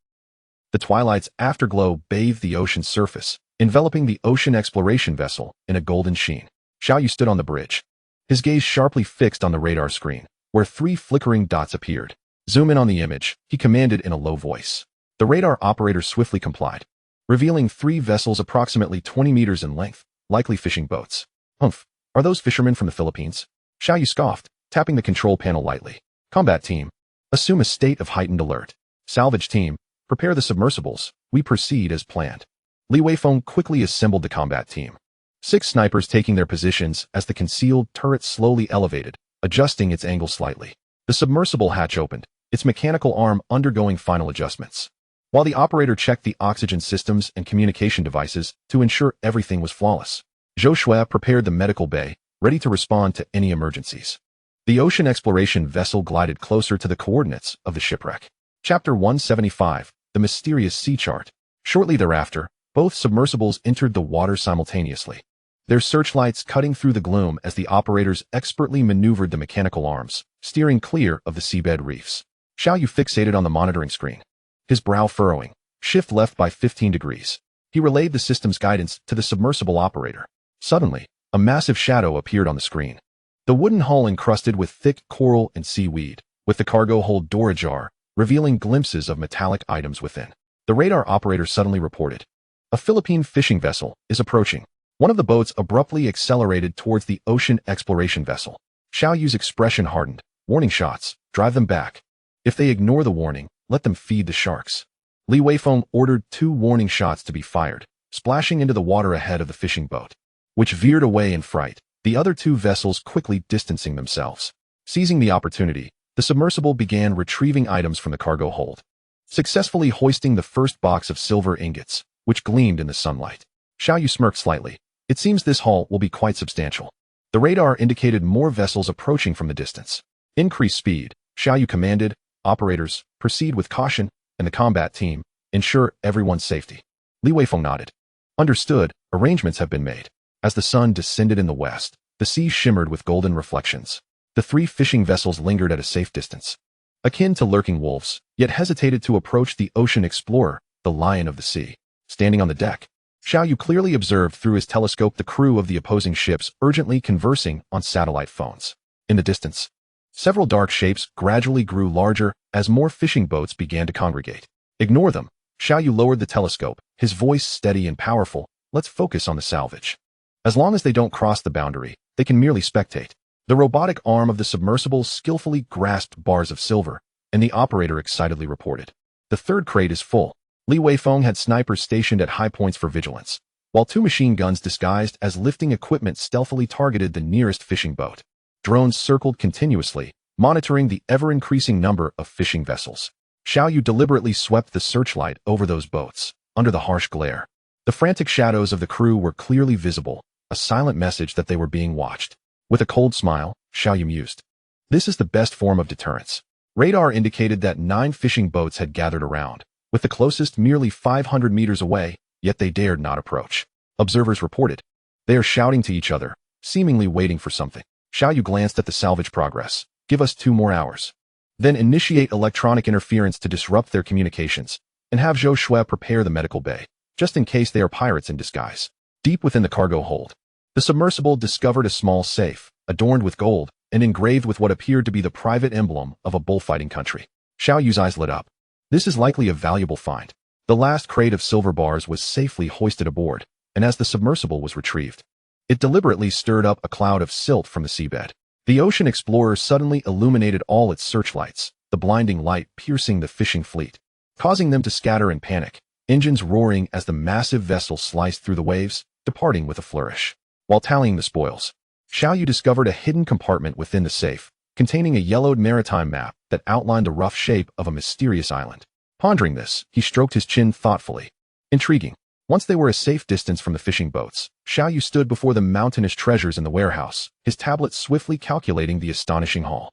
The twilight's afterglow bathed the ocean's surface, enveloping the ocean exploration vessel in a golden sheen. Xiaoyu stood on the bridge, his gaze sharply fixed on the radar screen, where 3 flickering dots appeared. "Zoom in on the image," he commanded in a low voice. The radar operator swiftly complied, revealing 3 vessels approximately 20 meters in length, likely fishing boats. "Humph, are those fishermen from the Philippines?" Xiaoyu scoffed, tapping the control panel lightly. "Combat team, assume a state of heightened alert. Salvage team, prepare the submersibles. We proceed as planned. Li Weifeng quickly assembled the combat team. 6 snipers taking their positions as the concealed turret slowly elevated, adjusting its angle slightly. The submersible hatch opened, its mechanical arm undergoing final adjustments. While the operator checked the oxygen systems and communication devices to ensure everything was flawless, Zhou Shui prepared the medical bay, ready to respond to any emergencies. The ocean exploration vessel glided closer to the coordinates of the shipwreck. Chapter 175, The Mysterious Sea Chart. Shortly thereafter, both submersibles entered the water simultaneously, their searchlights cutting through the gloom as the operators expertly maneuvered the mechanical arms, steering clear of the seabed reefs. Xiaoyu fixated on the monitoring screen, his brow furrowing. Shift left by 15 degrees. He relayed the system's guidance to the submersible operator. Suddenly, a massive shadow appeared on the screen. The wooden hull encrusted with thick coral and seaweed, with the cargo hold door ajar, revealing glimpses of metallic items within. The radar operator suddenly reported, "A Philippine fishing vessel is approaching." One of the boats abruptly accelerated towards the ocean exploration vessel. Xiaoyu's expression hardened. "Warning shots, drive them back. If they ignore the warning, let them feed the sharks." Li Weifeng ordered 2 warning shots to be fired, splashing into the water ahead of the fishing boat, which veered away in fright, the other 2 vessels quickly distancing themselves. Seizing the opportunity, the submersible began retrieving items from the cargo hold, successfully hoisting the first box of silver ingots, which gleamed in the sunlight. Xiaoyu smirked slightly. It seems this haul will be quite substantial. The radar indicated more vessels approaching from the distance. Increase speed, Xiaoyu commanded. Operators, proceed with caution, and the combat team, ensure everyone's safety. Li Weifeng nodded. Understood, arrangements have been made. As the sun descended in the west, the sea shimmered with golden reflections. The 3 fishing vessels lingered at a safe distance, akin to lurking wolves, yet hesitated to approach the ocean explorer, the lion of the sea. Standing on the deck, Xiaoyu clearly observed through his telescope the crew of the opposing ships urgently conversing on satellite phones. In the distance, several dark shapes gradually grew larger as more fishing boats began to congregate. Ignore them. Xiaoyu lowered the telescope, his voice steady and powerful. Let's focus on the salvage. As long as they don't cross the boundary, they can merely spectate. The robotic arm of the submersible skillfully grasped bars of silver, and the operator excitedly reported, "The 3rd crate is full." Li Weifeng had snipers stationed at high points for vigilance, while 2 machine guns disguised as lifting equipment stealthily targeted the nearest fishing boat. Drones circled continuously, monitoring the ever-increasing number of fishing vessels. Xiaoyu deliberately swept the searchlight over those boats, under the harsh glare. The frantic shadows of the crew were clearly visible, a silent message that they were being watched. With a cold smile, Xiaoyu mused, "This is the best form of deterrence." Radar indicated that 9 fishing boats had gathered around, with the closest merely 500 meters away, yet they dared not approach. Observers reported, "They are shouting to each other, seemingly waiting for something." Xiaoyu glanced at the salvage progress. "Give us 2 more hours. Then initiate electronic interference to disrupt their communications, and have Zhou Shui prepare the medical bay, just in case they are pirates in disguise." Deep within the cargo hold, the submersible discovered a small safe, adorned with gold, and engraved with what appeared to be the private emblem of a bullfighting country. Xiaoyu's eyes lit up. This is likely a valuable find. The last crate of silver bars was safely hoisted aboard, and as the submersible was retrieved, it deliberately stirred up a cloud of silt from the seabed. The ocean explorer suddenly illuminated all its searchlights, the blinding light piercing the fishing fleet, causing them to scatter in panic, engines roaring as the massive vessel sliced through the waves, departing with a flourish. While tallying the spoils, Xiaoyu discovered a hidden compartment within the safe, containing a yellowed maritime map that outlined the rough shape of a mysterious island. Pondering this, he stroked his chin thoughtfully. Intriguing. Once they were a safe distance from the fishing boats, Xiaoyu stood before the mountainous treasures in the warehouse, his tablet swiftly calculating the astonishing haul.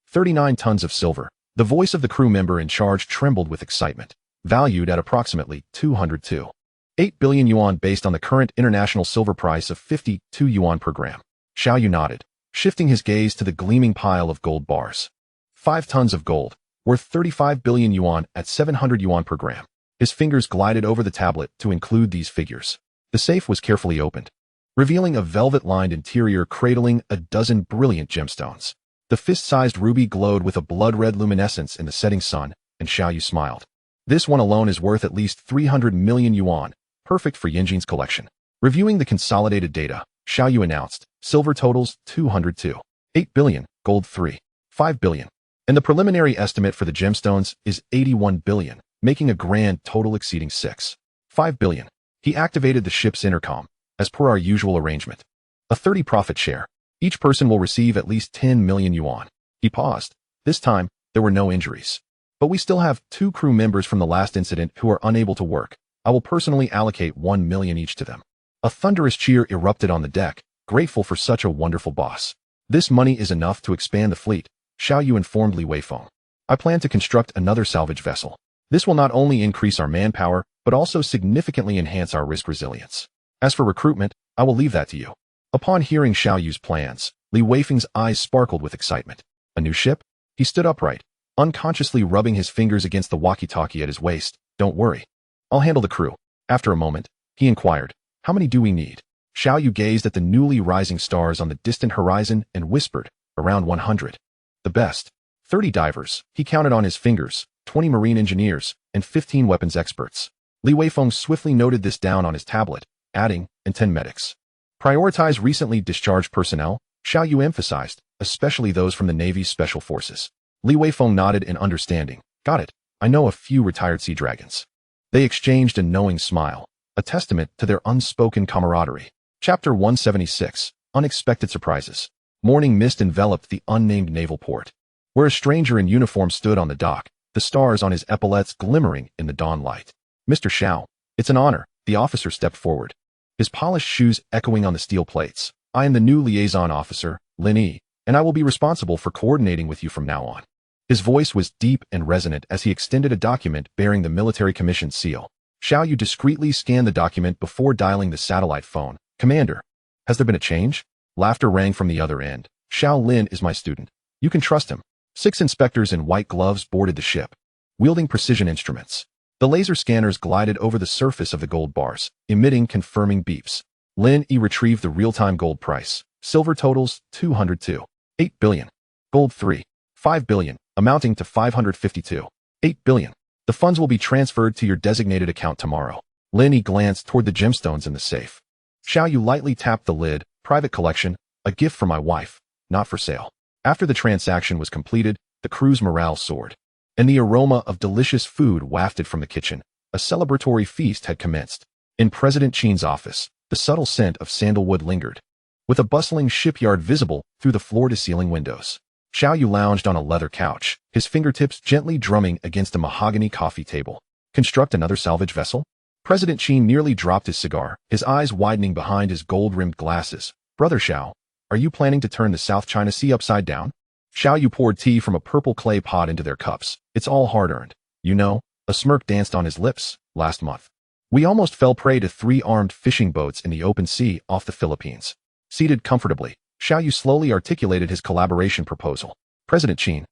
39 tons of silver. The voice of the crew member in charge trembled with excitement. Valued at approximately 202.8 billion yuan based on the current international silver price of 52 yuan per gram. Xiaoyu nodded, shifting his gaze to the gleaming pile of gold bars. 5 tons of gold, worth 35 billion yuan at 700 yuan per gram. His fingers glided over the tablet to include these figures. The safe was carefully opened, revealing a velvet-lined interior cradling a dozen brilliant gemstones. The fist-sized ruby glowed with a blood-red luminescence in the setting sun, and Xiaoyu smiled. This one alone is worth at least 300 million yuan, perfect for Yanjin's collection. Reviewing the consolidated data, Xiaoyu announced, silver totals 202.8 billion, gold 3.5 billion. And the preliminary estimate for the gemstones is 81 billion, making a grand total exceeding 5 billion. He activated the ship's intercom, as per our usual arrangement. A 30 profit share. Each person will receive at least 10 million yuan. He paused. This time, there were no injuries. But we still have 2 crew members from the last incident who are unable to work. I will personally allocate 1 million each to them. A thunderous cheer erupted on the deck, grateful for such a wonderful boss. This money is enough to expand the fleet, Xiaoyu informed Li Weifeng. I plan to construct another salvage vessel. This will not only increase our manpower, but also significantly enhance our risk resilience. As for recruitment, I will leave that to you. Upon hearing Xiaoyu's plans, Li Weifeng's eyes sparkled with excitement. A new ship? He stood upright, unconsciously rubbing his fingers against the walkie-talkie at his waist. Don't worry. I'll handle the crew. After a moment, he inquired, how many do we need? Xiaoyu gazed at the newly rising stars on the distant horizon and whispered, around 100. The best. 30 divers, he counted on his fingers, 20 marine engineers, and 15 weapons experts. Li Weifeng swiftly noted this down on his tablet, adding, and 10 medics. Prioritize recently discharged personnel, Xiaoyu emphasized, especially those from the Navy's Special Forces. Li Weifeng nodded in understanding. Got it. I know a few retired sea dragons. They exchanged a knowing smile, a testament to their unspoken camaraderie. Chapter 176, Unexpected Surprises. Morning mist enveloped the unnamed naval port, where a stranger in uniform stood on the dock, the stars on his epaulets glimmering in the dawn light. Mr. Xiao, it's an honor, the officer stepped forward, his polished shoes echoing on the steel plates. I am the new liaison officer, Lin Yi, and I will be responsible for coordinating with you from now on. His voice was deep and resonant as he extended a document bearing the military commission seal. Xiaoyu discreetly scanned the document before dialing the satellite phone. Commander, has there been a change? Laughter rang from the other end. Xiao Lin is my student. You can trust him. 6 inspectors in white gloves boarded the ship, wielding precision instruments. The laser scanners glided over the surface of the gold bars, emitting confirming beeps. Lin Yi retrieved the real-time gold price. Silver totals 202. 8 billion. Gold 3. 5 billion, amounting to 552. 8 billion. The funds will be transferred to your designated account tomorrow. Lin Yi glanced toward the gemstones in the safe. Xiaoyu lightly tapped the lid. Private collection, a gift for my wife, not for sale. After the transaction was completed, the crew's morale soared, and the aroma of delicious food wafted from the kitchen. A celebratory feast had commenced. In President Qin's office, the subtle scent of sandalwood lingered, with a bustling shipyard visible through the floor-to-ceiling windows. Xiaoyu lounged on a leather couch, his fingertips gently drumming against a mahogany coffee table. Construct another salvage vessel? President Qin nearly dropped his cigar, his eyes widening behind his gold-rimmed glasses. Brother Xiao, are you planning to turn the South China Sea upside down? Xiaoyu poured tea from a purple clay pot into their cups. It's all hard-earned. You know, a smirk danced on his lips. Last month, we almost fell prey to 3 armed fishing boats in the open sea off the Philippines. Seated comfortably, Xiaoyu slowly articulated his collaboration proposal. President Qin,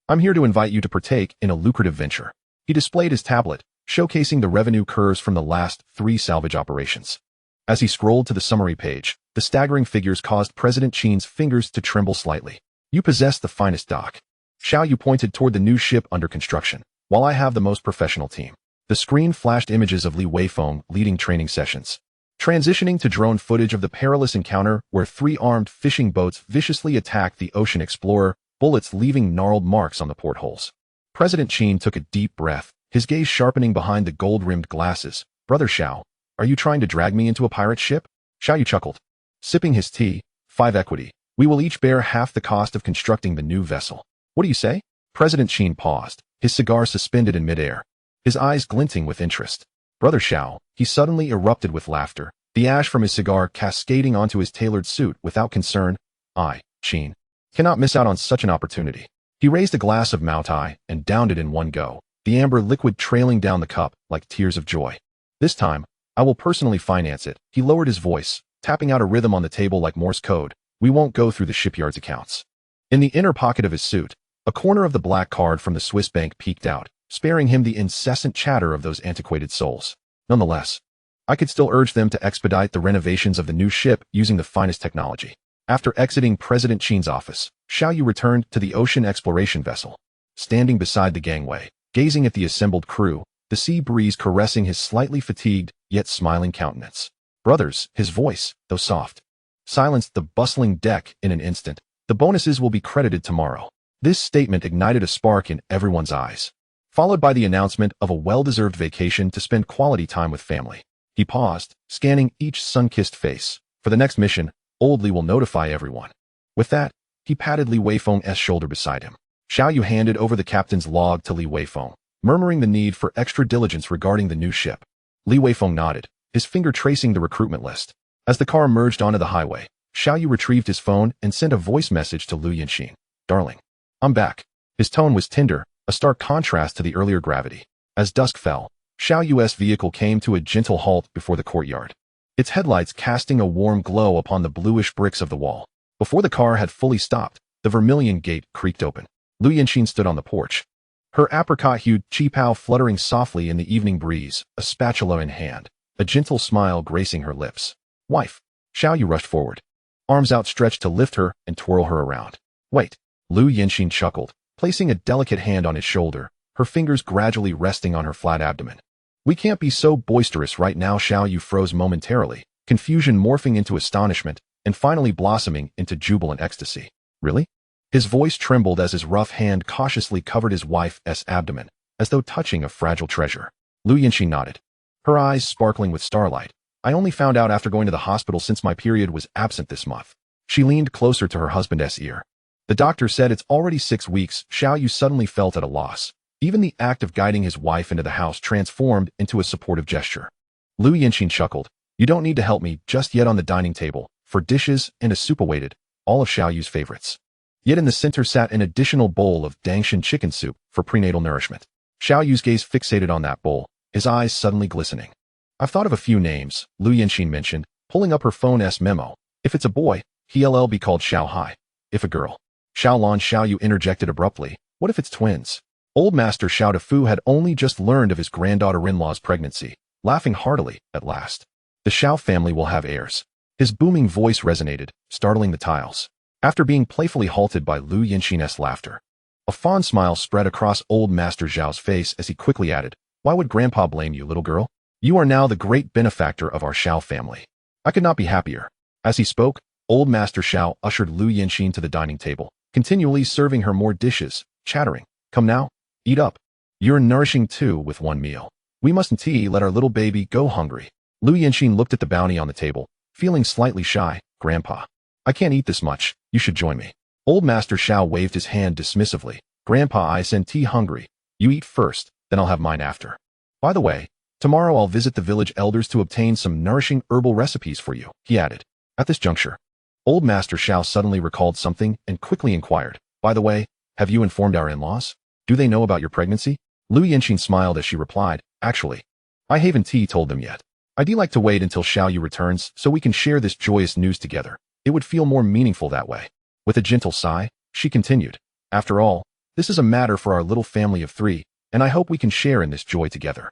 I'm here to invite you to partake in a lucrative venture. He displayed his tablet, showcasing the revenue curves from the last 3 salvage operations. As he scrolled to the summary page, the staggering figures caused President Qin's fingers to tremble slightly. You possess the finest dock. Xiaoyu pointed toward the new ship under construction, while I have the most professional team. The screen flashed images of Li Weifeng leading training sessions, transitioning to drone footage of the perilous encounter where 3 armed fishing boats viciously attacked the Ocean Explorer, bullets leaving gnarled marks on the portholes. President Qin took a deep breath, his gaze sharpening behind the gold-rimmed glasses. Brother Xiao, are you trying to drag me into a pirate ship? Xiaoyu chuckled. Sipping his tea, 5 equity. We will each bear half the cost of constructing the new vessel. What do you say? President Qin paused, his cigar suspended in midair, his eyes glinting with interest. Brother Xiao, he suddenly erupted with laughter, the ash from his cigar cascading onto his tailored suit without concern. I, Qin, cannot miss out on such an opportunity. He raised a glass of Mao Tai and downed it in one go, the amber liquid trailing down the cup like tears of joy. This time, I will personally finance it. He lowered his voice, tapping out a rhythm on the table like Morse code. We won't go through the shipyard's accounts. In the inner pocket of his suit, a corner of the black card from the Swiss bank peeked out, sparing him the incessant chatter of those antiquated souls. Nonetheless, I could still urge them to expedite the renovations of the new ship using the finest technology. After exiting President Qin's office, Xiaoyu returned to the ocean exploration vessel. Standing beside the gangway, gazing at the assembled crew, the sea breeze caressing his slightly fatigued, yet smiling countenance. Brothers, his voice, though soft, silenced the bustling deck in an instant. The bonuses will be credited tomorrow. This statement ignited a spark in everyone's eyes, followed by the announcement of a well-deserved vacation to spend quality time with family. He paused, scanning each sun-kissed face. For the next mission, Old Li will notify everyone. With that, he patted Li Weifeng's shoulder beside him. Xiao Yu handed over the captain's log to Li Weifeng, murmuring the need for extra diligence regarding the new ship. Li Weifeng nodded, his finger tracing the recruitment list. As the car emerged onto the highway, Xiao Yu retrieved his phone and sent a voice message to Lu Yanxin. "Darling, I'm back." His tone was tender, a stark contrast to the earlier gravity. As dusk fell, Xiao Yu's vehicle came to a gentle halt before the courtyard, its headlights casting a warm glow upon the bluish bricks of the wall. Before the car had fully stopped, the vermilion gate creaked open. Lu Yanxin stood on the porch, her apricot-hued qipao fluttering softly in the evening breeze, a spatula in hand, a gentle smile gracing her lips. "Wife." Xiao Yu rushed forward, arms outstretched to lift her and twirl her around. "Wait." Lu Yanxin chuckled, placing a delicate hand on his shoulder, her fingers gradually resting on her flat abdomen. "We can't be so boisterous right now." Xiao Yu froze momentarily, confusion morphing into astonishment, and finally blossoming into jubilant ecstasy. "Really?" His voice trembled as his rough hand cautiously covered his wife's abdomen, as though touching a fragile treasure. Lu Yanxin nodded, her eyes sparkling with starlight. "I only found out after going to the hospital since my period was absent this month." She leaned closer to her husband's ear. "The doctor said it's already 6 weeks." Xiao Yu suddenly felt at a loss. Even the act of guiding his wife into the house transformed into a supportive gesture. Lu Yanxin chuckled. "You don't need to help me just yet." On the dining table, for dishes and a soup awaited, all of Xiao Yu's favorites. Yet in the center sat an additional bowl of Dangshan chicken soup for prenatal nourishment. Xiao Yu's gaze fixated on that bowl, his eyes suddenly glistening. "I've thought of a few names," Lu Yanxin mentioned, pulling up her phone's memo. "If it's a boy, he'll be called Xiao Hai. If a girl, Xiaolon." Xiao Yu interjected abruptly. "What if it's twins?" Old Master Xiao Defu had only just learned of his granddaughter-in-law's pregnancy, laughing heartily, at last. "The Xiao family will have heirs." His booming voice resonated, startling the tiles. After being playfully halted by Lu Yanxin's laughter, a fond smile spread across Old Master Zhao's face as he quickly added, "Why would Grandpa blame you, little girl? You are now the great benefactor of our Xiao family. I could not be happier." As he spoke, Old Master Xiao ushered Lu Yanxin to the dining table, continually serving her more dishes, chattering, "Come now, eat up. You're nourishing too with one meal. We mustn't let our little baby go hungry." Lu Yanxin looked at the bounty on the table, feeling slightly shy. "Grandpa, I can't eat this much. You should join me." Old Master Xiao waved his hand dismissively. "Grandpa, I sent tea hungry. You eat first, then I'll have mine after. By the way, tomorrow I'll visit the village elders to obtain some nourishing herbal recipes for you," he added. At this juncture, Old Master Xiao suddenly recalled something and quickly inquired, "By the way, have you informed our in-laws? Do they know about your pregnancy?" Lu Yanxin smiled as she replied, "Actually, I haven't told them yet. I'd like to wait until Xiao Yu returns so we can share this joyous news together. It would feel more meaningful that way." With a gentle sigh, she continued, "After all, this is a matter for our little family of 3, and I hope we can share in this joy together."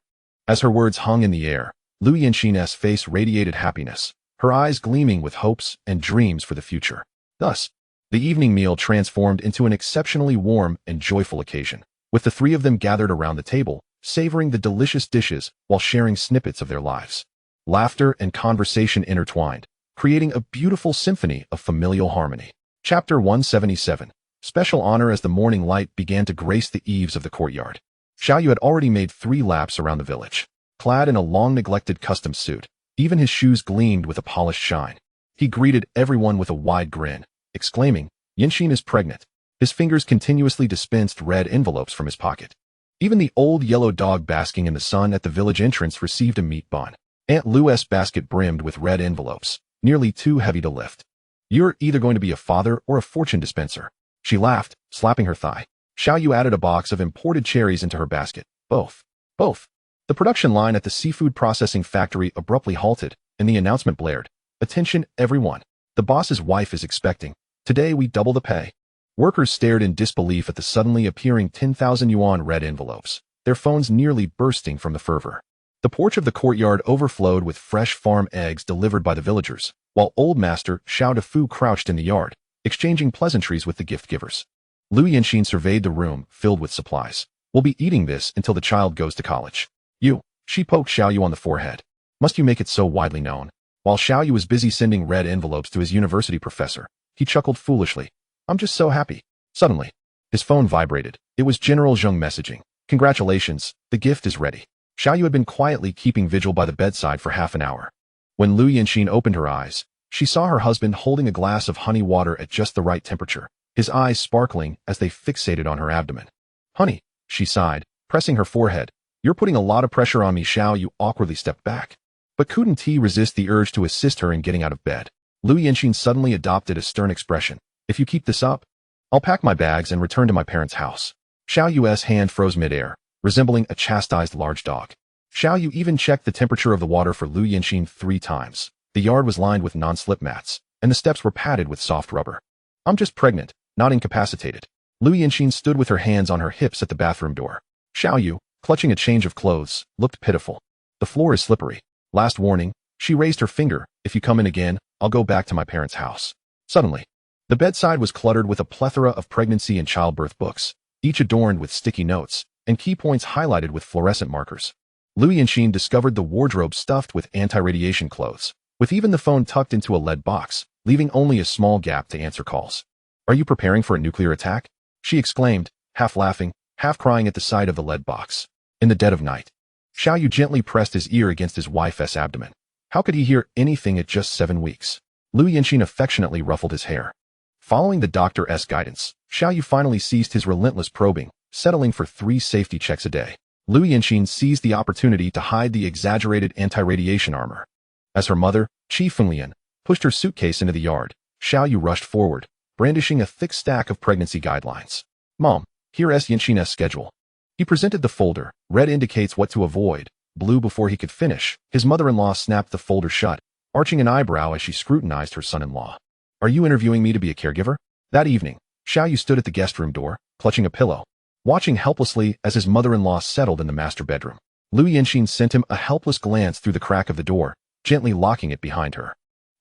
As her words hung in the air, Lu Yanxin's face radiated happiness, her eyes gleaming with hopes and dreams for the future. Thus, the evening meal transformed into an exceptionally warm and joyful occasion, with the 3 of them gathered around the table, savoring the delicious dishes while sharing snippets of their lives. Laughter and conversation intertwined, creating a beautiful symphony of familial harmony. Chapter 177. Special honor. As the morning light began to grace the eaves of the courtyard, Xiao Yu had already made 3 laps around the village. Clad in a long-neglected custom suit, even his shoes gleamed with a polished shine. He greeted everyone with a wide grin, exclaiming, "Yanxin is pregnant." His fingers continuously dispensed red envelopes from his pocket. Even the old yellow dog basking in the sun at the village entrance received a meat bun. Aunt Lu's basket brimmed with red envelopes, nearly too heavy to lift. "You're either going to be a father or a fortune dispenser." She laughed, slapping her thigh. Xiao Yu added a box of imported cherries into her basket. Both. Both. The production line at the seafood processing factory abruptly halted, and the announcement blared. "Attention, everyone. The boss's wife is expecting. Today we double the pay." Workers stared in disbelief at the suddenly appearing 10,000 yuan red envelopes, their phones nearly bursting from the fervor. The porch of the courtyard overflowed with fresh farm eggs delivered by the villagers, while Old Master Xiao Defu crouched in the yard, exchanging pleasantries with the gift givers. Lu Yanxin surveyed the room, filled with supplies. "We'll be eating this until the child goes to college." "You," she poked Xiao Yu on the forehead. "Must you make it so widely known?" While Xiao Yu was busy sending red envelopes to his university professor, he chuckled foolishly. "I'm just so happy." Suddenly, His phone vibrated. It was General Zheng messaging. Congratulations, the gift is ready. Xiaoyu had been quietly keeping vigil by the bedside for half an hour. When Lu Yanxin opened her eyes, she saw her husband holding a glass of honey water at just the right temperature, his eyes sparkling as they fixated on her abdomen. Honey, she sighed, pressing her forehead. You're putting a lot of pressure on me. Xiaoyu awkwardly stepped back. But couldn't he resist the urge to assist her in getting out of bed? Lu Yanxin suddenly adopted a stern expression. If you keep this up, I'll pack my bags and return to my parents' house. Xiaoyu's hand froze midair, resembling a chastised large dog. Xiaoyu even checked the temperature of the water for Lu Yanxin 3 times. The yard was lined with non-slip mats, and the steps were padded with soft rubber. I'm just pregnant, not incapacitated. Lu Yanxin stood with her hands on her hips at the bathroom door. Xiaoyu, clutching a change of clothes, looked pitiful. The floor is slippery. Last warning, she raised her finger. If you come in again, I'll go back to my parents' house. Suddenly, the bedside was cluttered with a plethora of pregnancy and childbirth books, each adorned with sticky notes and key points highlighted with fluorescent markers. Lu Yanxin discovered the wardrobe stuffed with anti-radiation clothes, with even the phone tucked into a lead box, leaving only a small gap to answer calls. Are you preparing for a nuclear attack? She exclaimed, half laughing, half crying at the sight of the lead box. In the dead of night, Xiaoyu gently pressed his ear against his wife's abdomen. How could he hear anything at just 7 weeks? Lu Yanxin affectionately ruffled his hair. Following the doctor's guidance, Xiaoyu finally ceased his relentless probing, settling for 3 safety checks a day. Lu Yanxin seized the opportunity to hide the exaggerated anti-radiation armor. As her mother, Qi Fenglian, pushed her suitcase into the yard, Xiaoyu rushed forward, brandishing a thick stack of pregnancy guidelines. Mom, here's Yanxin's schedule. He presented the folder. Red indicates what to avoid. Blue before he could finish. His mother-in-law snapped the folder shut, arching an eyebrow as she scrutinized her son-in-law. Are you interviewing me to be a caregiver? That evening, Xiaoyu stood at the guest room door, clutching a pillow, watching helplessly as his mother-in-law settled in the master bedroom. Lu Yanxin sent him a helpless glance through the crack of the door, gently locking it behind her.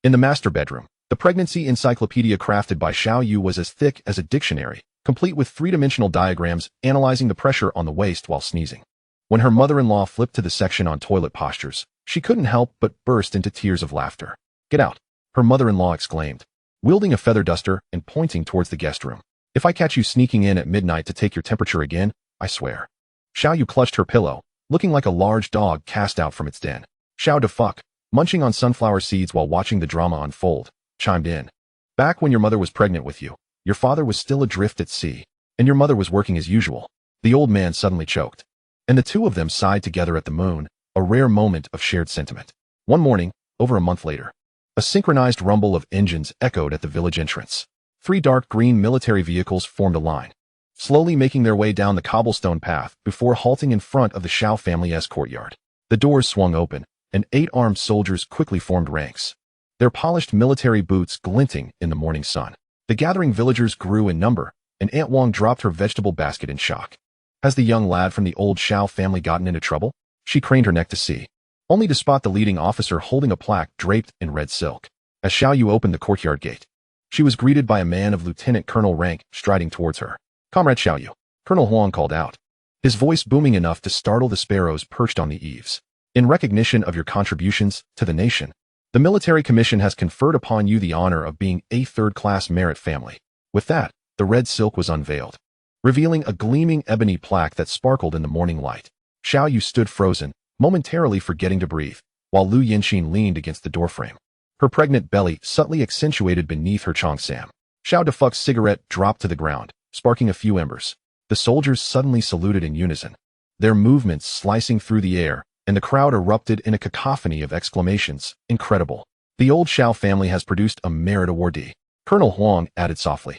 In the master bedroom, the pregnancy encyclopedia crafted by Xiaoyu was as thick as a dictionary, complete with 3-dimensional diagrams analyzing the pressure on the waist while sneezing. When her mother-in-law flipped to the section on toilet postures, she couldn't help but burst into tears of laughter. Get out, her mother-in-law exclaimed, wielding a feather duster and pointing towards the guest room. If I catch you sneaking in at midnight to take your temperature again, I swear. Xiaoyu clutched her pillow, looking like a large dog cast out from its den. Xiao de fuck, munching on sunflower seeds while watching the drama unfold, chimed in. Back when your mother was pregnant with you, your father was still adrift at sea, and your mother was working as usual. The old man suddenly choked, and the two of them sighed together at the moon, a rare moment of shared sentiment. One morning, over a month later, a synchronized rumble of engines echoed at the village entrance. 3 dark green military vehicles formed a line, slowly making their way down the cobblestone path before halting in front of the Xiao family's courtyard. The doors swung open, and 8 armed soldiers quickly formed ranks, their polished military boots glinting in the morning sun. The gathering villagers grew in number, and Aunt Wang dropped her vegetable basket in shock. Has the young lad from the old Xiao family gotten into trouble? She craned her neck to see, only to spot the leading officer holding a plaque draped in red silk. As Xiaoyu opened the courtyard gate, she was greeted by a man of lieutenant colonel rank striding towards her. Comrade Xiaoyu, Colonel Huang called out, his voice booming enough to startle the sparrows perched on the eaves. In recognition of your contributions to the nation, the military commission has conferred upon you the honor of being a 3rd-class merit family. With that, the red silk was unveiled, revealing a gleaming ebony plaque that sparkled in the morning light. Xiaoyu stood frozen, momentarily forgetting to breathe, while Lu Yanxin leaned against the doorframe, her pregnant belly subtly accentuated beneath her cheongsam. Xiao de fuck's cigarette dropped to the ground, sparking a few embers. The soldiers suddenly saluted in unison, their movements slicing through the air, and the crowd erupted in a cacophony of exclamations. Incredible. The old Xiao family has produced a merit awardee. Colonel Huang added softly.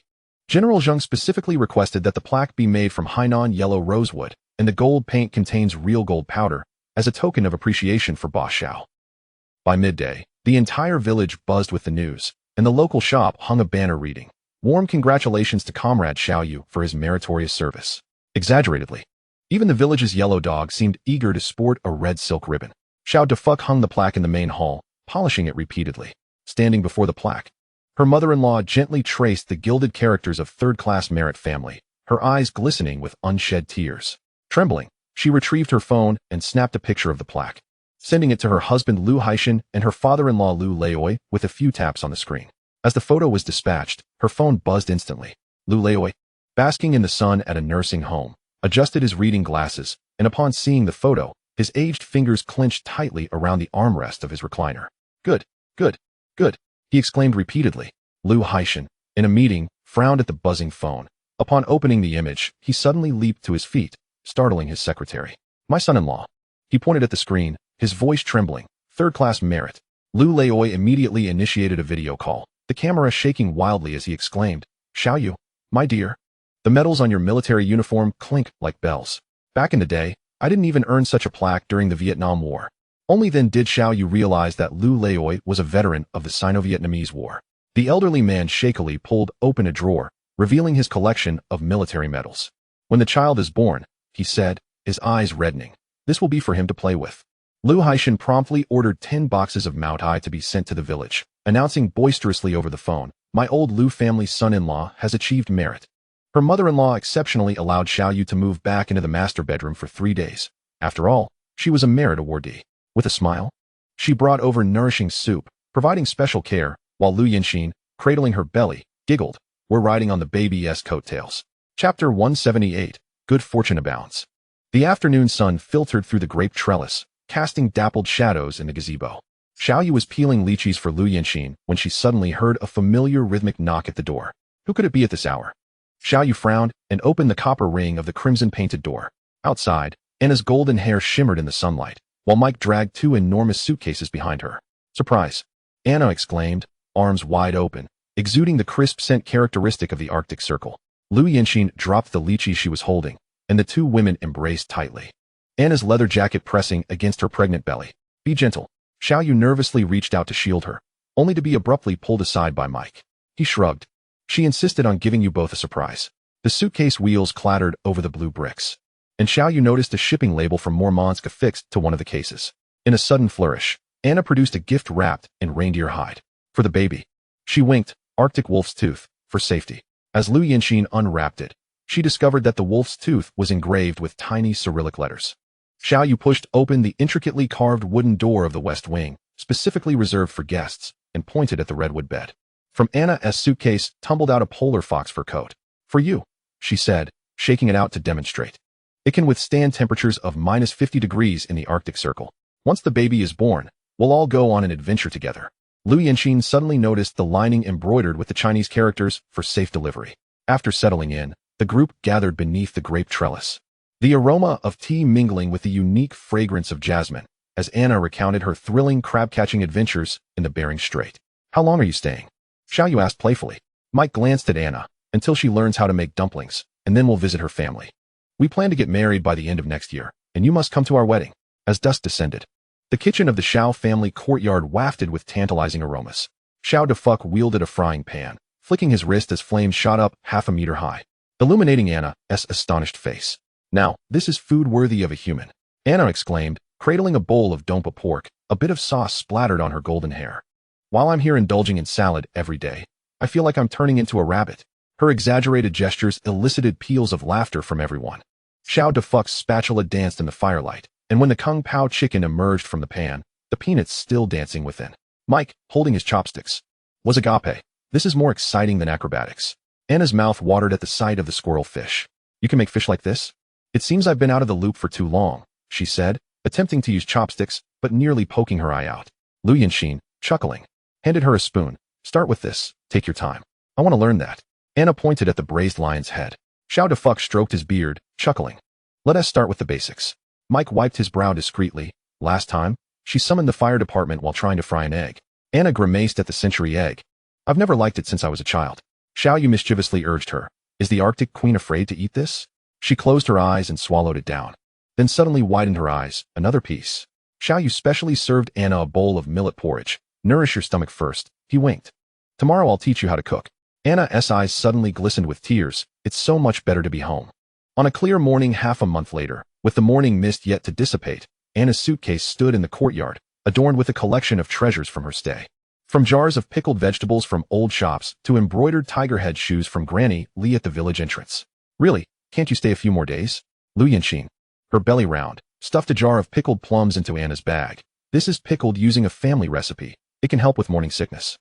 General Zheng specifically requested that the plaque be made from Hainan yellow rosewood, and the gold paint contains real gold powder, as a token of appreciation for Boss Xiao. By midday, the entire village buzzed with the news, and the local shop hung a banner reading, "Warm congratulations to Comrade Xiaoyu for his meritorious service." Exaggeratedly, even the village's yellow dog seemed eager to sport a red silk ribbon. Xiao de fuck hung the plaque in the main hall, polishing it repeatedly. Standing before the plaque, her mother-in-law gently traced the gilded characters of 3rd-class merit family, her eyes glistening with unshed tears. Trembling, she retrieved her phone and snapped a picture of the plaque, sending it to her husband Lu Haishan and her father-in-law Lu Leoi with a few taps on the screen. As the photo was dispatched, her phone buzzed instantly. Lu Leoi, basking in the sun at a nursing home, adjusted his reading glasses, and upon seeing the photo, his aged fingers clenched tightly around the armrest of his recliner. Good, good, good, he exclaimed repeatedly. Liu Haishan, in a meeting, frowned at the buzzing phone. Upon opening the image, he suddenly leaped to his feet, startling his secretary. My son-in-law. He pointed at the screen, his voice trembling. Third-class merit. Liu Laoi immediately initiated a video call, the camera shaking wildly as he exclaimed, Xiaoyu, my dear. The medals on your military uniform clink like bells. Back in the day, I didn't even earn such a plaque during the Vietnam War. Only then did Xiaoyu realize that Liu Laoi was a veteran of the Sino-Vietnamese War. The elderly man shakily pulled open a drawer, revealing his collection of military medals. When the child is born, he said, his eyes reddening, this will be for him to play with. Liu Haishan promptly ordered 10 boxes of Mao Tai to be sent to the village, announcing boisterously over the phone, my old Liu family's son-in-law has achieved merit. Her mother-in-law exceptionally allowed Xiaoyu to move back into the master bedroom for 3 days. After all, she was a merit awardee. With a smile, she brought over nourishing soup, providing special care, while Liu Yanxin, cradling her belly, giggled, we're riding on the baby's coattails. Chapter 178, Good Fortune Abounds. The afternoon sun filtered through the grape trellis, casting dappled shadows in the gazebo. Xiaoyu was peeling lychees for Liu Yanxin when she suddenly heard a familiar rhythmic knock at the door. Who could it be at this hour? Xiaoyu frowned and opened the copper ring of the crimson-painted door. Outside, Anna's golden hair shimmered in the sunlight, while Mike dragged 2 enormous suitcases behind her. Surprise! Anna exclaimed, arms wide open, exuding the crisp scent characteristic of the Arctic Circle. Liu Yanxin dropped the lychee she was holding, and the 2 women embraced tightly. Anna's leather jacket pressing against her pregnant belly. Be gentle. Xiaoyu nervously reached out to shield her, only to be abruptly pulled aside by Mike. He shrugged. She insisted on giving you both a surprise. The suitcase wheels clattered over the blue bricks, and Xiaoyu noticed a shipping label from Murmansk affixed to one of the cases. In a sudden flourish, Anna produced a gift wrapped in reindeer hide. For the baby. She winked, Arctic wolf's tooth, for safety. As Liu Yanxin unwrapped it, she discovered that the wolf's tooth was engraved with tiny Cyrillic letters. Xiaoyu pushed open the intricately carved wooden door of the west wing, specifically reserved for guests, and pointed at the redwood bed. From Anna's suitcase tumbled out a polar fox fur coat. For you, she said, shaking it out to demonstrate. It can withstand temperatures of -50 degrees in the Arctic Circle. Once the baby is born, we'll all go on an adventure together. Liu Yanxin suddenly noticed the lining embroidered with the Chinese characters for safe delivery. After settling in, the group gathered beneath the grape trellis. The aroma of tea mingling with the unique fragrance of jasmine, as Anna recounted her thrilling crab-catching adventures in the Bering Strait. How long are you staying? Xiaoyu asked playfully. Mike glanced at Anna, until she learns how to make dumplings, and then we'll visit her family. We plan to get married by the end of next year, and you must come to our wedding. As dusk descended, the kitchen of the Xiao family courtyard wafted with tantalizing aromas. Xiao Defuck wielded a frying pan, flicking his wrist as flames shot up 1/2 meter high, illuminating Anna's astonished face. Now, this is food worthy of a human, Anna exclaimed, cradling a bowl of dompa pork, a bit of sauce splattered on her golden hair. While I'm here indulging in salad every day, I feel like I'm turning into a rabbit. Her exaggerated gestures elicited peals of laughter from everyone. Xiao Defuck's spatula danced in the firelight, and when the Kung Pao chicken emerged from the pan, the peanuts still dancing within. Mike, holding his chopsticks, was agape. This is more exciting than acrobatics. Anna's mouth watered at the sight of the squirrel fish. You can make fish like this? It seems I've been out of the loop for too long, she said, attempting to use chopsticks, but nearly poking her eye out. Liu Yanxin, chuckling, handed her a spoon. Start with this, take your time. I want to learn that. Anna pointed at the braised lion's head. Xiao Defuck stroked his beard, chuckling. Let us start with the basics. Mike wiped his brow discreetly. Last time, she summoned the fire department while trying to fry an egg. Anna grimaced at the century egg. I've never liked it since I was a child. Xiaoyu mischievously urged her. Is the Arctic queen afraid to eat this? She closed her eyes and swallowed it down, then suddenly widened her eyes. Another piece. Xiaoyu specially served Anna a bowl of millet porridge. Nourish your stomach first, he winked. Tomorrow I'll teach you how to cook. Anna's eyes suddenly glistened with tears. It's so much better to be home. On a clear morning 1/2 a month later, with the morning mist yet to dissipate, Anna's suitcase stood in the courtyard, adorned with a collection of treasures from her stay. From jars of pickled vegetables from old shops to embroidered tiger head shoes from Granny Lee at the village entrance. Really, can't you stay a few more days? Liu Yanxin, her belly round, stuffed a jar of pickled plums into Anna's bag. This is pickled using a family recipe. It can help with morning sickness.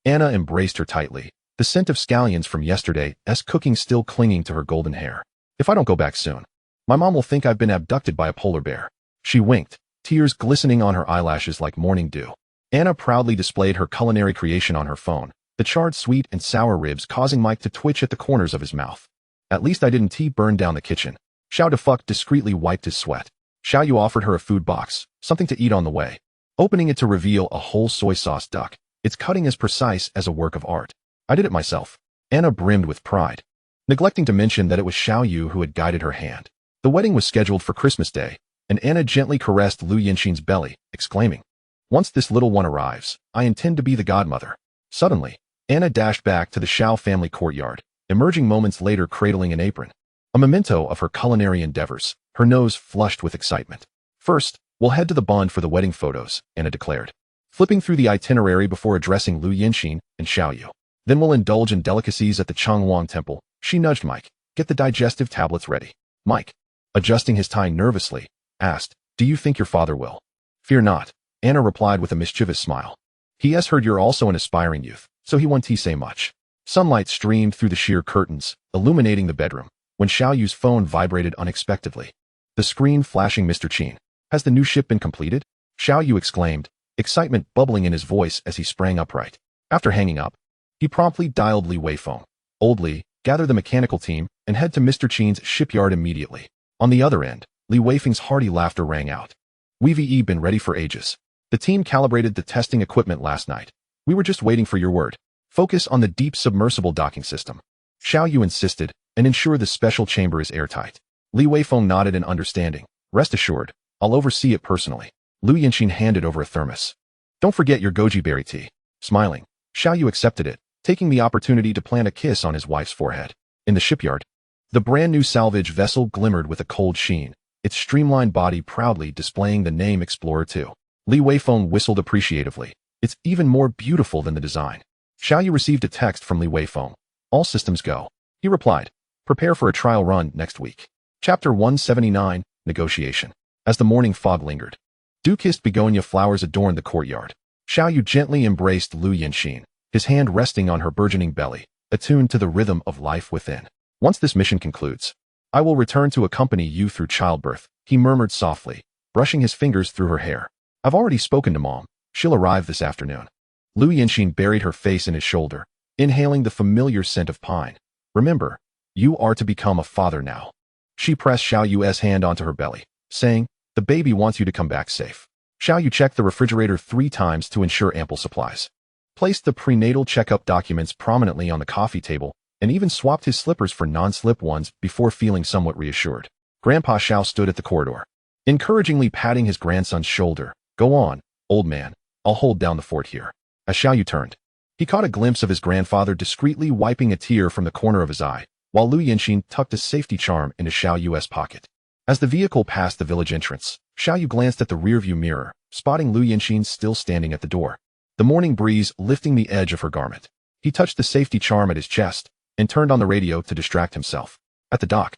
Anna embraced her tightly, the scent of scallions from yesterday's cooking still clinging to her golden hair. If I don't go back soon, my mom will think I've been abducted by a polar bear. She winked, tears glistening on her eyelashes like morning dew. Anna proudly displayed her culinary creation on her phone, the charred sweet and sour ribs causing Mike to twitch at the corners of his mouth. At least I didn't burn down the kitchen. Xiao Defuck discreetly wiped his sweat. Xiao Yu offered her a food box, something to eat on the way, opening it to reveal a whole soy sauce duck, its cutting as precise as a work of art. I did it myself. Anna brimmed with pride, neglecting to mention that it was Xiao Yu who had guided her hand. The wedding was scheduled for Christmas Day, and Anna gently caressed Lu Yinxin's belly, exclaiming, "Once this little one arrives, I intend to be the godmother." Suddenly, Anna dashed back to the Xiao family courtyard, emerging moments later cradling an apron. A memento of her culinary endeavors, her nose flushed with excitement. "First, we'll head to the Bund for the wedding photos," Anna declared, flipping through the itinerary before addressing Lu Yinxin and Xiao Yu. "Then we'll indulge in delicacies at the Changwang Temple." She nudged Mike. "Get the digestive tablets ready." Mike, adjusting his tie nervously, asked, "Do you think your father will?" "Fear not," Anna replied with a mischievous smile. "He has heard you're also an aspiring youth, so he won't say much." Sunlight streamed through the sheer curtains, illuminating the bedroom, when Xiao Yu's phone vibrated unexpectedly. The screen flashing Mr. Qin. "Has the new ship been completed?" Xiao Yu exclaimed, excitement bubbling in his voice as he sprang upright. After hanging up, he promptly dialed Li Weifeng. "Old Li, gather the mechanical team and head to Mr. Qin's shipyard immediately." On the other end, Li Weifeng's hearty laughter rang out. "We've been ready for ages. The team calibrated the testing equipment last night. We were just waiting for your word. Focus on the deep submersible docking system." Xiao Yu insisted, "and ensure the special chamber is airtight." Li Weifeng nodded in understanding. "Rest assured, I'll oversee it personally." Lu Yinxin handed over a thermos. "Don't forget your goji berry tea." Smiling, Xiao Yu accepted it, taking the opportunity to plant a kiss on his wife's forehead. In the shipyard, the brand-new salvage vessel glimmered with a cold sheen, its streamlined body proudly displaying the name Explorer 2. Li Weifeng whistled appreciatively. "It's even more beautiful than the design." Xiao Yu received a text from Li Weifeng. "All systems go." He replied, "Prepare for a trial run next week." Chapter 179, Negotiation. As the morning fog lingered, dew-kissed begonia flowers adorned the courtyard. Xiao Yu gently embraced Lu Yinxin, his hand resting on her burgeoning belly, attuned to the rhythm of life within. "Once this mission concludes, I will return to accompany you through childbirth," he murmured softly, brushing his fingers through her hair. "I've already spoken to Mom. She'll arrive this afternoon." Lu Yinxin buried her face in his shoulder, inhaling the familiar scent of pine. "Remember, you are to become a father now." She pressed Xiao Yu's hand onto her belly, saying, "The baby wants you to come back safe." Xiao Yu checked the refrigerator 3 times to ensure ample supplies, placed the prenatal checkup documents prominently on the coffee table, and even swapped his slippers for non-slip ones before feeling somewhat reassured. Grandpa Xiao stood at the corridor, encouragingly patting his grandson's shoulder. "Go on, old man. I'll hold down the fort here." As Xiao Yu turned, he caught a glimpse of his grandfather discreetly wiping a tear from the corner of his eye, while Lu Yinxin tucked a safety charm into Xiao Yu's pocket. As the vehicle passed the village entrance, Xiao Yu glanced at the rearview mirror, spotting Lu Yinxin still standing at the door, the morning breeze lifting the edge of her garment. He touched the safety charm at his chest and turned on the radio to distract himself. At the dock,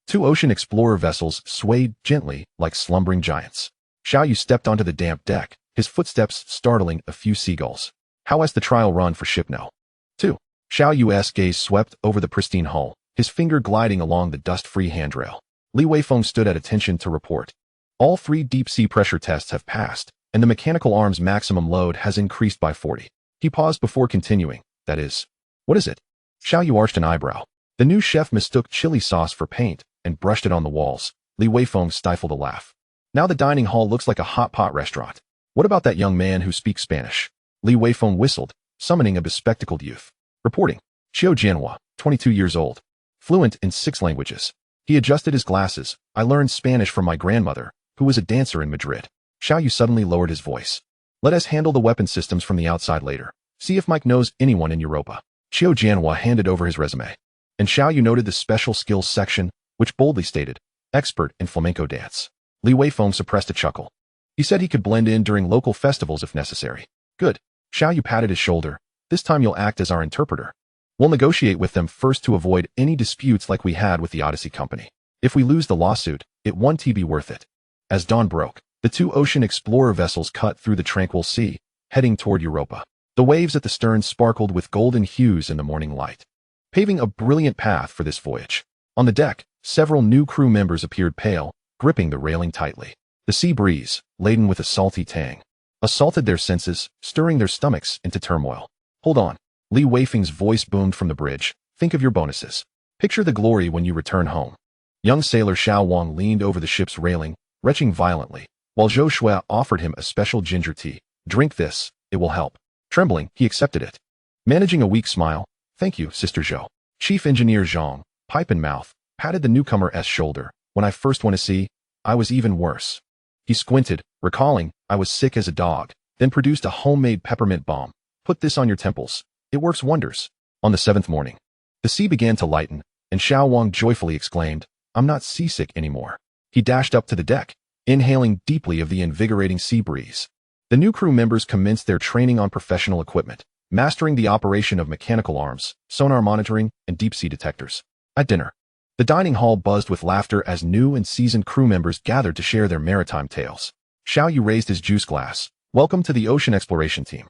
2 ocean explorer vessels swayed gently like slumbering giants. Xiao Yu stepped onto the damp deck, his footsteps startling a few seagulls. "How has the trial run for ship No. 2? Xiao Yu's gaze swept over the pristine hull, his finger gliding along the dust-free handrail. Li Weifeng stood at attention to report. "All 3 deep-sea pressure tests have passed, and the mechanical arm's maximum load has increased by 40. He paused before continuing. "That is, what is it?" Xiao Yu arched an eyebrow. The new chef mistook chili sauce for paint and brushed it on the walls. Li Weifeng stifled a laugh. "Now the dining hall looks like a hot pot restaurant. What about that young man who speaks Spanish?" Li Weifeng whistled, summoning a bespectacled youth. Reporting. Xiao Jianhua, 22 years old. Fluent in 6 languages. He adjusted his glasses. "I learned Spanish from my grandmother, who was a dancer in Madrid." Xiao Yu suddenly lowered his voice. "Let us handle the weapon systems from the outside later. See if Mike knows anyone in Europa." Xiao Jianhua handed over his resume, and Xiao Yu noted the special skills section, which boldly stated, "Expert in flamenco dance." Li Weifeng suppressed a chuckle. He said he could blend in during local festivals if necessary. "Good." Xiao Yu patted his shoulder. "This time you'll act as our interpreter. We'll negotiate with them first to avoid any disputes like we had with the Odyssey Company. If we lose the lawsuit, it won't be worth it." As dawn broke, the 2 ocean explorer vessels cut through the tranquil sea, heading toward Europa. The waves at the stern sparkled with golden hues in the morning light, paving a brilliant path for this voyage. On the deck, several new crew members appeared pale, gripping the railing tightly. The sea breeze, laden with a salty tang, assaulted their senses, stirring their stomachs into turmoil. Hold on. Li Weifeng's voice boomed from the bridge. Think of your bonuses. Picture the glory when you return home. Young sailor Xiao Wang leaned over the ship's railing, retching violently, while Zhou Shui offered him a special ginger tea. Drink this, it will help. Trembling, he accepted it. Managing a weak smile, thank you, Sister Zhou. Chief Engineer Zhang, pipe in mouth, patted the newcomer's shoulder. When I first went to sea, I was even worse. He squinted, recalling, I was sick as a dog, then produced a homemade peppermint balm. Put this on your temples. It works wonders. On the 7th morning, the sea began to lighten, and Xiao Wang joyfully exclaimed, I'm not seasick anymore. He dashed up to the deck, inhaling deeply of the invigorating sea breeze. The new crew members commenced their training on professional equipment, mastering the operation of mechanical arms, sonar monitoring, and deep-sea detectors. At dinner, the dining hall buzzed with laughter as new and seasoned crew members gathered to share their maritime tales. Xiao Yu raised his juice glass. Welcome to the ocean exploration team.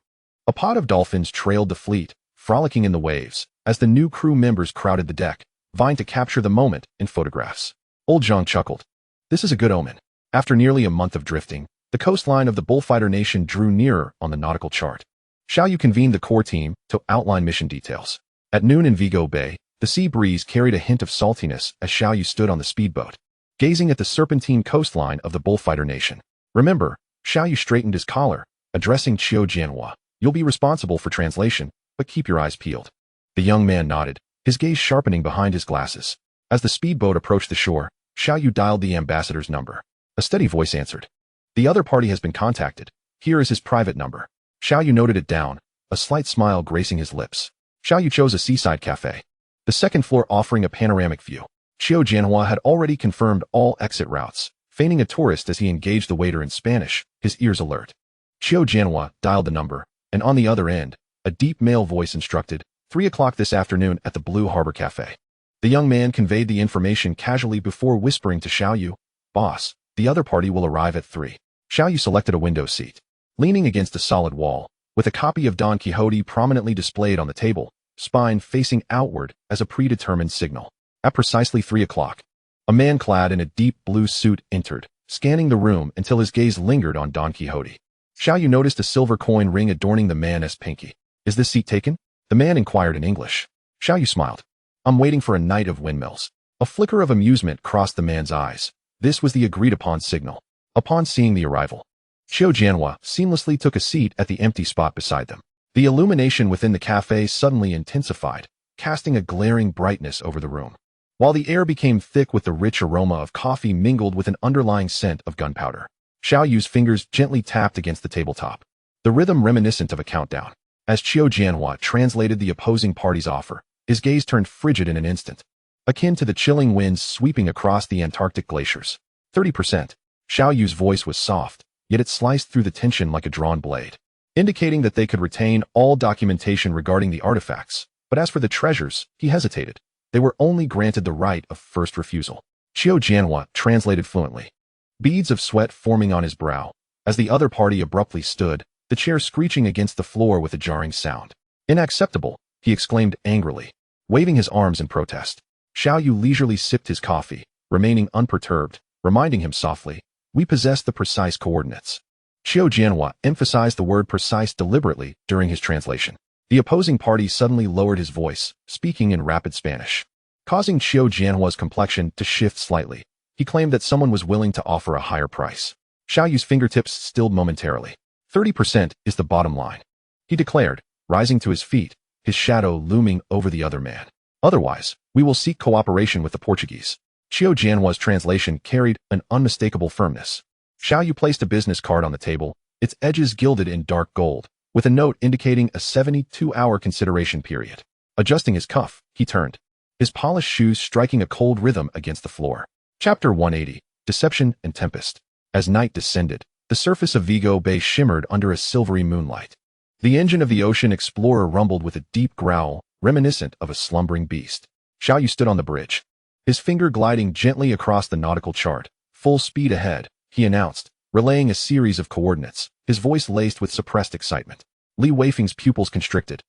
A pod of dolphins trailed the fleet, frolicking in the waves, as the new crew members crowded the deck, vying to capture the moment in photographs. Old Zhang chuckled. This is a good omen. After nearly a month of drifting, the coastline of the bullfighter nation drew nearer on the nautical chart. Xiao Yu convened the core team to outline mission details. At noon in Vigo Bay, the sea breeze carried a hint of saltiness as Xiao Yu stood on the speedboat, gazing at the serpentine coastline of the bullfighter nation. Remember, Xiao Yu straightened his collar, addressing Qiu Jianhua. You'll be responsible for translation, but keep your eyes peeled. The young man nodded, his gaze sharpening behind his glasses. As the speedboat approached the shore, Xiao Yu dialed the ambassador's number. A steady voice answered. The other party has been contacted. Here is his private number. Xiao Yu noted it down, a slight smile gracing his lips. Xiao Yu chose a seaside cafe, the second floor offering a panoramic view. Qiu Jianhua had already confirmed all exit routes, feigning a tourist as he engaged the waiter in Spanish, his ears alert. Qiu Jianhua dialed the number, and on the other end, a deep male voice instructed, 3 o'clock this afternoon at the Blue Harbor Cafe. The young man conveyed the information casually before whispering to Xiao Yu, Boss, the other party will arrive at 3. Xiao Yu selected a window seat. Leaning against a solid wall, with a copy of Don Quixote prominently displayed on the table, spine facing outward as a predetermined signal. At precisely 3 o'clock, a man clad in a deep blue suit entered, scanning the room until his gaze lingered on Don Quixote. Xiao Yu noticed a silver coin ring adorning the man's pinky. Is this seat taken? The man inquired in English. Xiao Yu smiled. I'm waiting for a night of windmills. A flicker of amusement crossed the man's eyes. This was the agreed-upon signal. Upon seeing the arrival, Qiu Jianhua seamlessly took a seat at the empty spot beside them. The illumination within the cafe suddenly intensified, casting a glaring brightness over the room, while the air became thick with the rich aroma of coffee mingled with an underlying scent of gunpowder. Xiao Yu's fingers gently tapped against the tabletop, the rhythm reminiscent of a countdown. As Qiu Jianhua translated the opposing party's offer, his gaze turned frigid in an instant, akin to the chilling winds sweeping across the Antarctic glaciers. 30%. Xiao Yu's voice was soft, yet it sliced through the tension like a drawn blade, indicating that they could retain all documentation regarding the artifacts. But as for the treasures, he hesitated. They were only granted the right of first refusal. Qiu Jianhua translated fluently, beads of sweat forming on his brow, as the other party abruptly stood, the chair screeching against the floor with a jarring sound. Unacceptable, he exclaimed angrily, waving his arms in protest. Xiao Yu leisurely sipped his coffee, remaining unperturbed, reminding him softly, we possess the precise coordinates. Qiu Jianhua emphasized the word precise deliberately during his translation. The opposing party suddenly lowered his voice, speaking in rapid Spanish, causing Qiu Jianhua's complexion to shift slightly. He claimed that someone was willing to offer a higher price. Xiao Yu's fingertips stilled momentarily. 30% is the bottom line, he declared, rising to his feet, his shadow looming over the other man. Otherwise, we will seek cooperation with the Portuguese. Qiu Jianhua's translation carried an unmistakable firmness. Xiao Yu placed a business card on the table, its edges gilded in dark gold, with a note indicating a 72-hour consideration period. Adjusting his cuff, he turned, his polished shoes striking a cold rhythm against the floor. Chapter 180, Deception and Tempest. As night descended, the surface of Vigo Bay shimmered under a silvery moonlight. The engine of the ocean explorer rumbled with a deep growl, reminiscent of a slumbering beast. Xiao Yu stood on the bridge, his finger gliding gently across the nautical chart. Full speed ahead, he announced, relaying a series of coordinates, his voice laced with suppressed excitement. Li Weifeng's pupils constricted.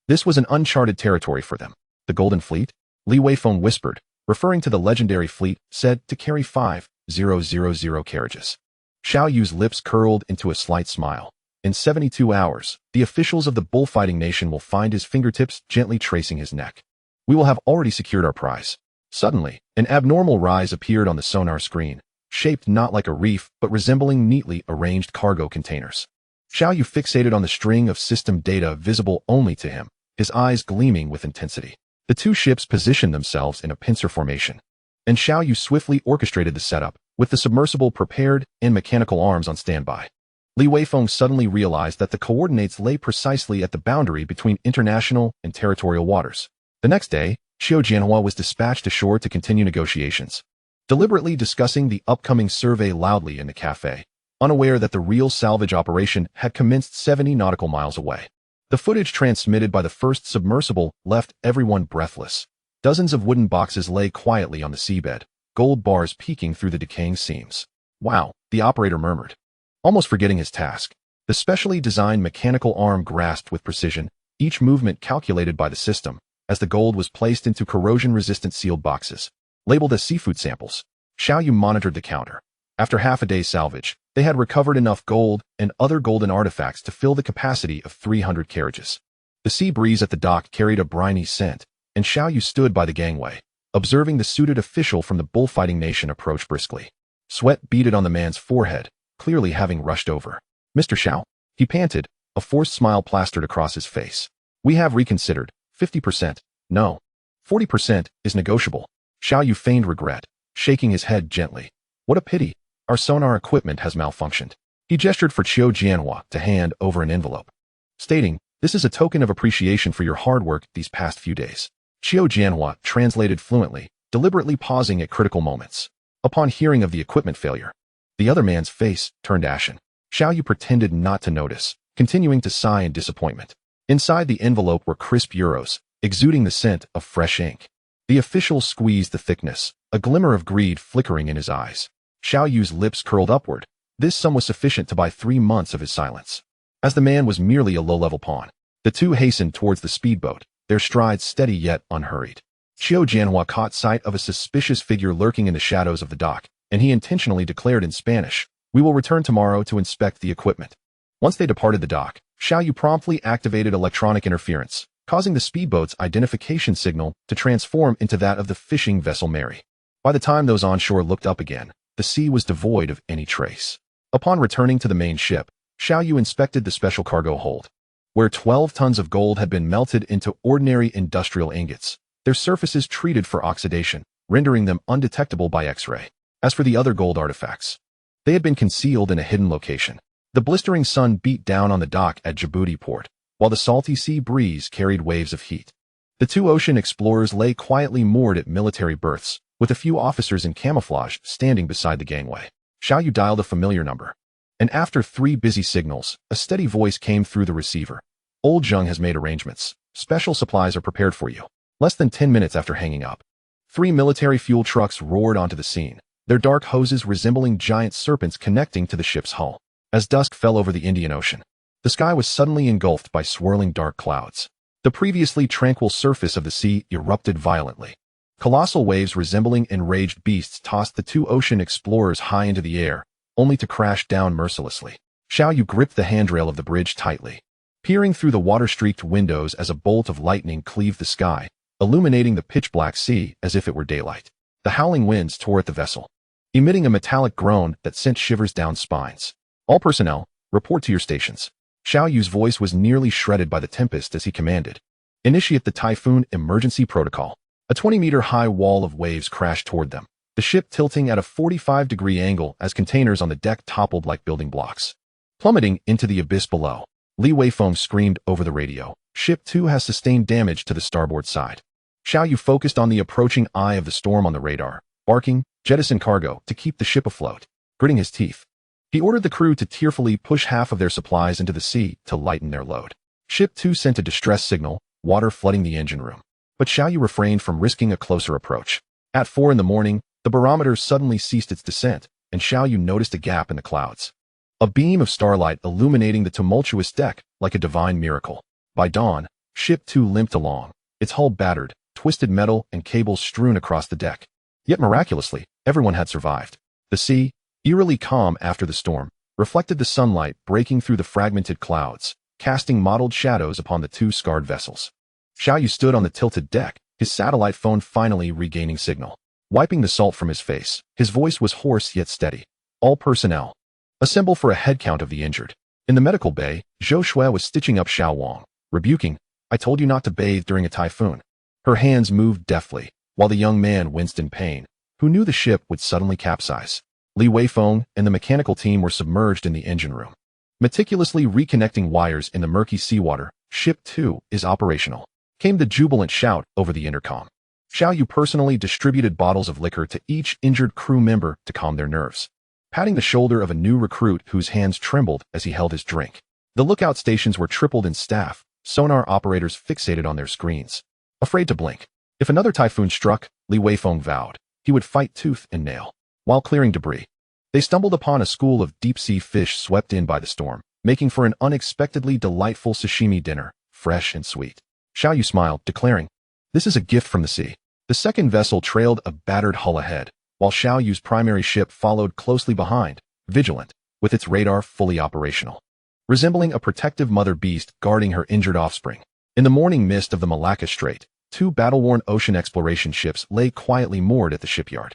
This was an uncharted territory for them. The Golden Fleet? Li Weifeng whispered, referring to the legendary fleet said to carry 5,000 carriages. Xiao Yu's lips curled into a slight smile. In 72 hours, the officials of the bullfighting nation will find his fingertips gently tracing his neck. We will have already secured our prize. Suddenly, an abnormal rise appeared on the sonar screen, shaped not like a reef but resembling neatly arranged cargo containers. Xiao Yu fixated on the string of system data visible only to him, his eyes gleaming with intensity. The two ships positioned themselves in a pincer formation, and Xiao Yu swiftly orchestrated the setup, with the submersible prepared and mechanical arms on standby. Li Weifeng suddenly realized that the coordinates lay precisely at the boundary between international and territorial waters. The next day, Xiao Jianhua was dispatched ashore to continue negotiations, deliberately discussing the upcoming survey loudly in the cafe, unaware that the real salvage operation had commenced 70 nautical miles away. The footage transmitted by the first submersible left everyone breathless. Dozens of wooden boxes lay quietly on the seabed, gold bars peeking through the decaying seams. Wow, the operator murmured, almost forgetting his task. The specially designed mechanical arm grasped with precision, each movement calculated by the system, as the gold was placed into corrosion-resistant sealed boxes, labeled as seafood samples. Xiao Yu monitored the counter. After half a day's salvage, they had recovered enough gold and other golden artifacts to fill the capacity of 300 carriages. The sea breeze at the dock carried a briny scent, and Xiao Yu stood by the gangway, observing the suited official from the bullfighting nation approach briskly. Sweat beaded on the man's forehead, clearly having rushed over. "Mr. Xiao?" he panted, a forced smile plastered across his face. "We have reconsidered. 50%. No. 40% is negotiable." Xiao Yu feigned regret, shaking his head gently. "What a pity. Our sonar equipment has malfunctioned." He gestured for Qiu Jianhua to hand over an envelope, stating, "This is a token of appreciation for your hard work these past few days." Qiu Jianhua translated fluently, deliberately pausing at critical moments. Upon hearing of the equipment failure, the other man's face turned ashen. Xiao Yu pretended not to notice, continuing to sigh in disappointment. Inside the envelope were crisp euros, exuding the scent of fresh ink. The official squeezed the thickness, a glimmer of greed flickering in his eyes. Xiao Yu's lips curled upward. This sum was sufficient to buy 3 months of his silence. As the man was merely a low-level pawn, the two hastened towards the speedboat, their strides steady yet unhurried. Qiu Jianhua caught sight of a suspicious figure lurking in the shadows of the dock, and he intentionally declared in Spanish, "We will return tomorrow to inspect the equipment." Once they departed the dock, Xiao Yu promptly activated electronic interference, causing the speedboat's identification signal to transform into that of the fishing vessel Mary. By the time those on shore looked up again, the sea was devoid of any trace. Upon returning to the main ship, Xiao Yu inspected the special cargo hold, where 12 tons of gold had been melted into ordinary industrial ingots, their surfaces treated for oxidation, rendering them undetectable by X-ray. As for the other gold artifacts, they had been concealed in a hidden location. The blistering sun beat down on the dock at Djibouti port, while the salty sea breeze carried waves of heat. The two ocean explorers lay quietly moored at military berths, with a few officers in camouflage standing beside the gangway. Xiao Yu dialed a familiar number, and after 3 busy signals, a steady voice came through the receiver. "Old Zheng has made arrangements. Special supplies are prepared for you." Less than 10 minutes after hanging up, 3 military fuel trucks roared onto the scene, their dark hoses resembling giant serpents connecting to the ship's hull. As dusk fell over the Indian Ocean, the sky was suddenly engulfed by swirling dark clouds. The previously tranquil surface of the sea erupted violently. Colossal waves resembling enraged beasts tossed the two ocean explorers high into the air, only to crash down mercilessly. Xiao Yu gripped the handrail of the bridge tightly, peering through the water-streaked windows as a bolt of lightning cleaved the sky, illuminating the pitch-black sea as if it were daylight. The howling winds tore at the vessel, emitting a metallic groan that sent shivers down spines. "All personnel, report to your stations." Xiao Yu's voice was nearly shredded by the tempest as he commanded, "Initiate the typhoon emergency protocol." A 20-meter-high wall of waves crashed toward them, the ship tilting at a 45-degree angle as containers on the deck toppled like building blocks, plummeting into the abyss below. Li Weifeng screamed over the radio, "Ship 2 has sustained damage to the starboard side." Xiao Yu focused on the approaching eye of the storm on the radar, barking, "Jettison cargo," to keep the ship afloat. Gritting his teeth, he ordered the crew to tearfully push half of their supplies into the sea to lighten their load. Ship 2 sent a distress signal, water flooding the engine room. But Xiao Yu refrained from risking a closer approach. At 4 in the morning, the barometer suddenly ceased its descent, and Xiao Yu noticed a gap in the clouds. a beam of starlight illuminating the tumultuous deck like a divine miracle. By dawn, Ship 2 limped along, its hull battered, twisted metal and cables strewn across the deck. Yet miraculously, everyone had survived. The sea, eerily calm after the storm, reflected the sunlight breaking through the fragmented clouds, casting mottled shadows upon the two scarred vessels. Xiaoyu stood on the tilted deck, his satellite phone finally regaining signal. Wiping the salt from his face, his voice was hoarse yet steady. All personnel, assemble for a head count of the injured. In the medical bay, Zhou Shui was stitching up Xiao Wang, rebuking, "I told you not to bathe during a typhoon." Her hands moved deftly, while the young man winced in pain, who knew the ship would suddenly capsize. Li Weifeng and the mechanical team were submerged in the engine room. Meticulously reconnecting wires in the murky seawater, Ship 2 is operational. Came the jubilant shout over the intercom. Xiaoyu personally distributed bottles of liquor to each injured crew member to calm their nerves, patting the shoulder of a new recruit whose hands trembled as he held his drink. The lookout stations were tripled in staff, sonar operators fixated on their screens, afraid to blink. If another typhoon struck, Li Weifeng vowed, he would fight tooth and nail. While clearing debris, they stumbled upon a school of deep-sea fish swept in by the storm, making for an unexpectedly delightful sashimi dinner, fresh and sweet. Xiaoyu smiled, declaring, "This is a gift from the sea." The second vessel trailed a battered hull ahead, while Xiaoyu's primary ship followed closely behind, vigilant, with its radar fully operational, resembling a protective mother beast guarding her injured offspring. In the morning mist of the Malacca Strait, two battle-worn ocean exploration ships lay quietly moored at the shipyard.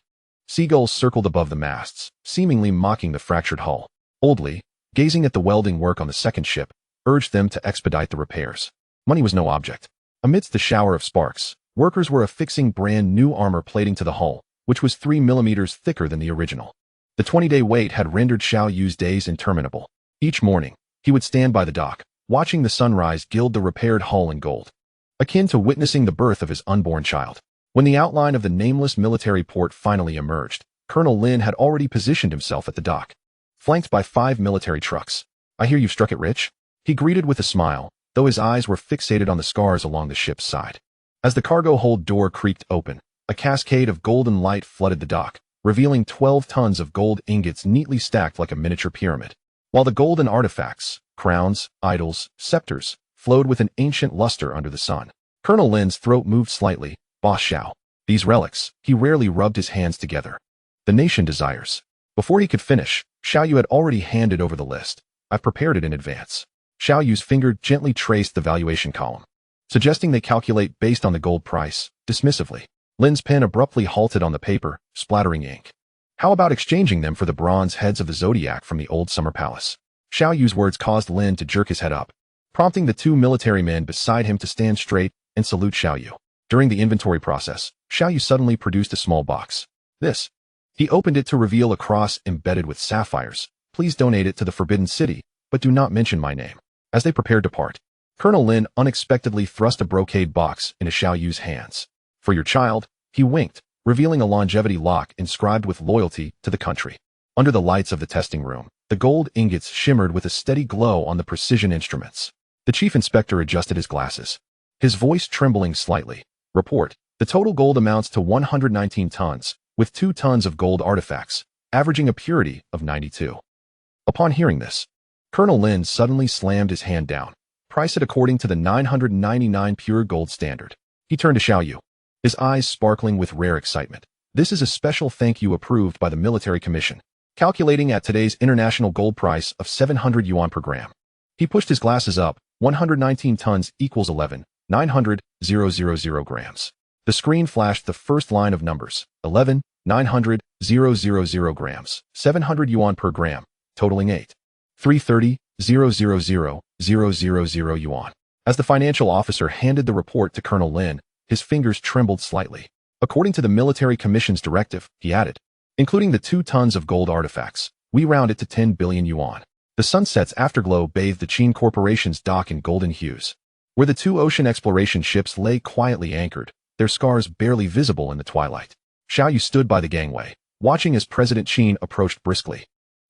Seagulls circled above the masts, seemingly mocking the fractured hull. Old Li, gazing at the welding work on the second ship, urged them to expedite the repairs. Money was no object. Amidst the shower of sparks, workers were affixing brand new armor plating to the hull, which was 3 millimeters thicker than the original. The 20-day wait had rendered Xiaoyu's days interminable. Each morning, he would stand by the dock, watching the sunrise gild the repaired hull in gold, akin to witnessing the birth of his unborn child. When the outline of the nameless military port finally emerged, Colonel Lin had already positioned himself at the dock, flanked by 5 military trucks. "I hear you've struck it rich?" he greeted with a smile, though his eyes were fixated on the scars along the ship's side. As the cargo hold door creaked open, a cascade of golden light flooded the dock, revealing 12 tons of gold ingots neatly stacked like a miniature pyramid. While the golden artifacts, crowns, idols, scepters, flowed with an ancient luster under the sun. Colonel Lin's throat moved slightly. "Boss Xiao, these relics," he rarely rubbed his hands together. "The nation desires." Before he could finish, Xiaoyu had already handed over the list. "I've prepared it in advance." Xiaoyu's finger gently traced the valuation column, suggesting they calculate based on the gold price, dismissively. Lin's pen abruptly halted on the paper, splattering ink. "How about exchanging them for the bronze heads of the zodiac from the old summer palace?" Xiaoyu's words caused Lin to jerk his head up, prompting the 2 military men beside him to stand straight and salute Xiaoyu. During the inventory process, Xiaoyu suddenly produced a small box. "This." He opened it to reveal a cross embedded with sapphires. "Please donate it to the Forbidden City, but do not mention my name." As they prepared to part, Colonel Lin unexpectedly thrust a brocade box into Xiaoyu's hands. "For your child," he winked, revealing a longevity lock inscribed with loyalty to the country. Under the lights of the testing room, the gold ingots shimmered with a steady glow on the precision instruments. The chief inspector adjusted his glasses, his voice trembling slightly. "Report, the total gold amounts to 119 tons, with 2 tons of gold artifacts, averaging a purity of 92. Upon hearing this, Colonel Lin suddenly slammed his hand down. "Price it according to the 999 pure gold standard." He turned to Xiaoyu, his eyes sparkling with rare excitement. "This is a special thank you approved by the military commission, calculating at today's international gold price of 700 yuan per gram." He pushed his glasses up. 119 tons equals 11,900,000 grams. The screen flashed the first line of numbers. 11,900,000 grams. 700 yuan per gram, totaling 8,330,000,000 yuan. As the financial officer handed the report to Colonel Lin, his fingers trembled slightly. "According to the military commission's directive," he added, "including the 2 tons of gold artifacts, we round it to 10 billion yuan." The sunset's afterglow bathed the Qin Corporation's dock in golden hues, where the 2 ocean exploration ships lay quietly anchored, their scars barely visible in the twilight. Xiaoyu stood by the gangway, watching as President Qin approached briskly,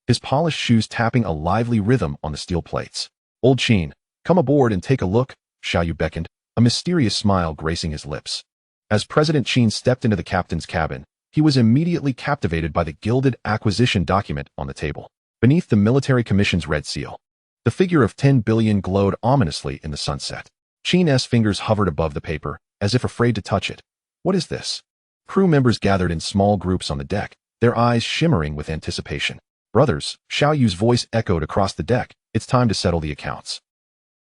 his polished shoes tapping a lively rhythm on the steel plates. "Old Qin, come aboard and take a look," Xiaoyu beckoned, a mysterious smile gracing his lips. As President Qin stepped into the captain's cabin, he was immediately captivated by the gilded acquisition document on the table. beneath the military commission's red seal. The figure of 10 billion glowed ominously in the sunset. Qin's fingers hovered above the paper, as if afraid to touch it. What is this? Crew members gathered in small groups on the deck, their eyes shimmering with anticipation. Brothers, Xiao Yu's voice echoed across the deck. It's time to settle the accounts.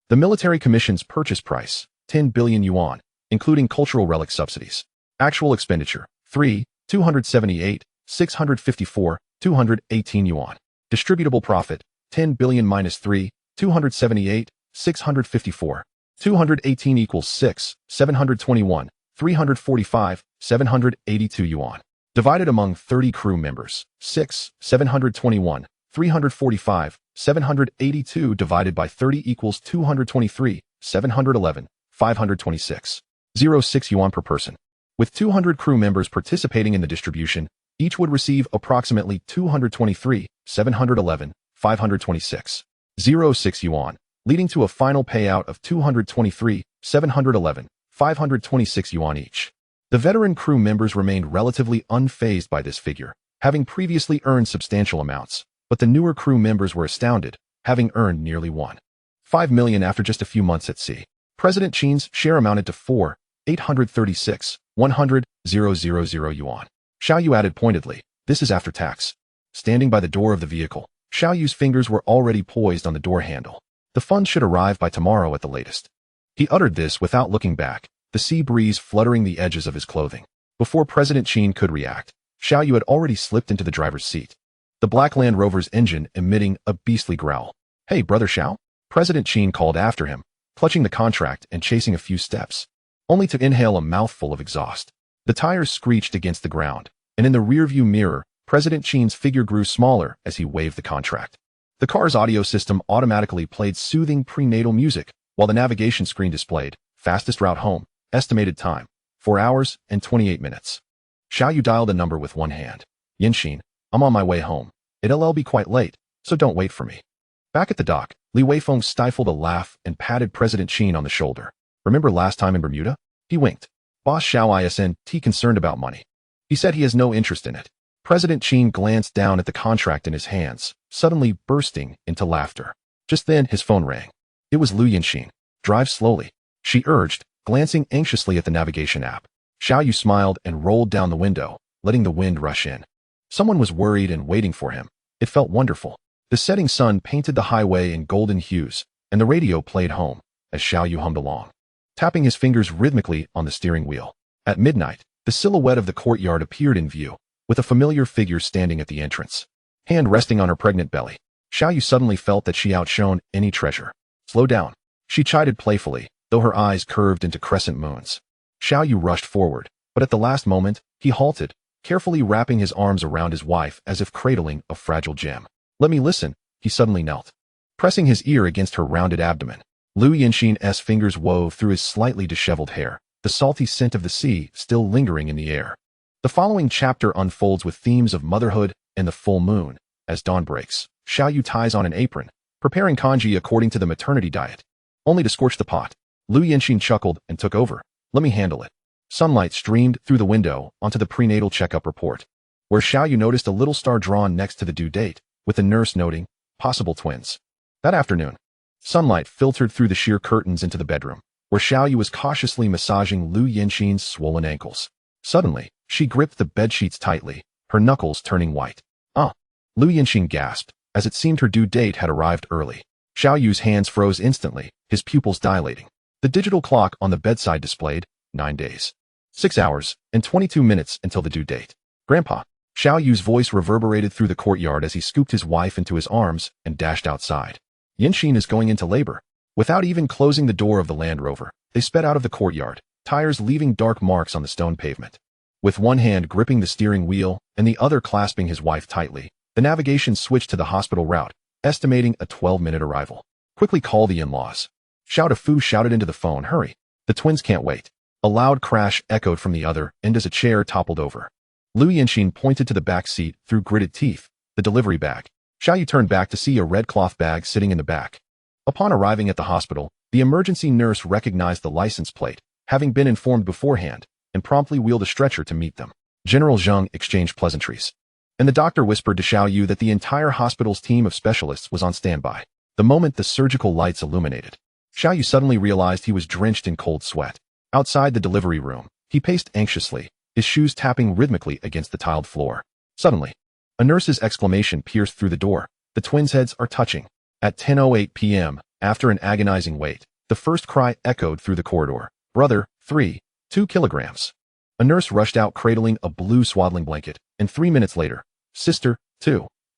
The military commission's purchase price, 10 billion yuan, including cultural relic subsidies. Actual expenditure, 278, 654, 218 yuan. Distributable profit, 10 billion minus 278, 654, 218 equals 721, 345, 782 yuan. Divided among 30 crew members, 721, 345, 782 divided by 30 equals 223, 711, 526. 06 yuan per person. With 200 crew members participating in the distribution, each would receive approximately 223, 711, 526. 06 yuan, leading to a final payout of 223, 711, 526 yuan each. The veteran crew members remained relatively unfazed by this figure, having previously earned substantial amounts, but the newer crew members were astounded, having earned nearly 1.5 million after just a few months at sea. President Qin's share amounted to 4,836, 100,000 yuan. Xiao Yu added pointedly, this is after tax. Standing by the door of the vehicle, Xiao Yu's fingers were already poised on the door handle. The funds should arrive by tomorrow at the latest. He uttered this without looking back, the sea breeze fluttering the edges of his clothing. Before President Qin could react, Xiao Yu had already slipped into the driver's seat. The black Land Rover's engine emitting a beastly growl. Hey, brother Xiao? President Qin called after him, clutching the contract and chasing a few steps, only to inhale a mouthful of exhaust. The tires screeched against the ground, and in the rearview mirror, President Qin's figure grew smaller as he waved the contract. The car's audio system automatically played soothing prenatal music, while the navigation screen displayed, fastest route home, estimated time, 4 hours and 28 minutes. Xiao Yu dialed a number with one hand. Yinxin, I'm on my way home. It'll be quite late, so don't wait for me. Back at the dock, Li Weifeng stifled a laugh and patted President Qin on the shoulder. Remember last time in Bermuda? He winked. Boss Xiao isn't concerned about money. He said he has no interest in it. President Qin glanced down at the contract in his hands, suddenly bursting into laughter. Just then, his phone rang. It was Lu Yinxin. Drive slowly, she urged, glancing anxiously at the navigation app. Xiao Yu smiled and rolled down the window, letting the wind rush in. Someone was worried and waiting for him. It felt wonderful. The setting sun painted the highway in golden hues, and the radio played home, as Xiao Yu hummed along, tapping his fingers rhythmically on the steering wheel. At midnight, the silhouette of the courtyard appeared in view, with a familiar figure standing at the entrance. Hand resting on her pregnant belly, Xiao Yu suddenly felt that she outshone any treasure. Slow down, she chided playfully, though her eyes curved into crescent moons. Xiao Yu rushed forward, but at the last moment, he halted, carefully wrapping his arms around his wife as if cradling a fragile gem. Let me listen, he suddenly knelt, pressing his ear against her rounded abdomen. Lu Yinxin's fingers wove through his slightly disheveled hair, the salty scent of the sea still lingering in the air. The following chapter unfolds with themes of motherhood and the full moon. As dawn breaks, Xiao Yu ties on an apron, preparing congee according to the maternity diet. Only to scorch the pot. Lu Yinxin chuckled and took over. Let me handle it. Sunlight streamed through the window onto the prenatal checkup report, where Xiao Yu noticed a little star drawn next to the due date, with the nurse noting, possible twins. That afternoon, sunlight filtered through the sheer curtains into the bedroom, where Xiao Yu was cautiously massaging Lu Yinxin's swollen ankles. Suddenly, she gripped the bedsheets tightly, her knuckles turning white. Lu Yinxin gasped, as it seemed her due date had arrived early. Xiao Yu's hands froze instantly, his pupils dilating. The digital clock on the bedside displayed 9 days, 6 hours, and 22 minutes until the due date. Grandpa, Xiao Yu's voice reverberated through the courtyard as he scooped his wife into his arms and dashed outside. Yinxin is going into labor. Without even closing the door of the Land Rover, they sped out of the courtyard, tires leaving dark marks on the stone pavement. With one hand gripping the steering wheel and the other clasping his wife tightly, the navigation switched to the hospital route, estimating a 12-minute arrival. Quickly call the in-laws. Xiao Fu shouted into the phone, hurry. The twins can't wait. A loud crash echoed from the other end as a chair toppled over. Lu Yinxin pointed to the back seat through gritted teeth, the delivery bag. Xiao Yu turned back to see a red cloth bag sitting in the back. Upon arriving at the hospital, the emergency nurse recognized the license plate, having been informed beforehand, and promptly wheeled a stretcher to meet them. General Zheng exchanged pleasantries. and the doctor whispered to Xiao Yu that the entire hospital's team of specialists was on standby. The moment the surgical lights illuminated, Xiao Yu suddenly realized he was drenched in cold sweat. Outside the delivery room, he paced anxiously, his shoes tapping rhythmically against the tiled floor. Suddenly, a nurse's exclamation pierced through the door. The twins' heads are touching. At 10:08 p.m., after an agonizing wait, the first cry echoed through the corridor. Brother, 2 kilograms. A nurse rushed out cradling a blue swaddling blanket, and 3 minutes later, Sister,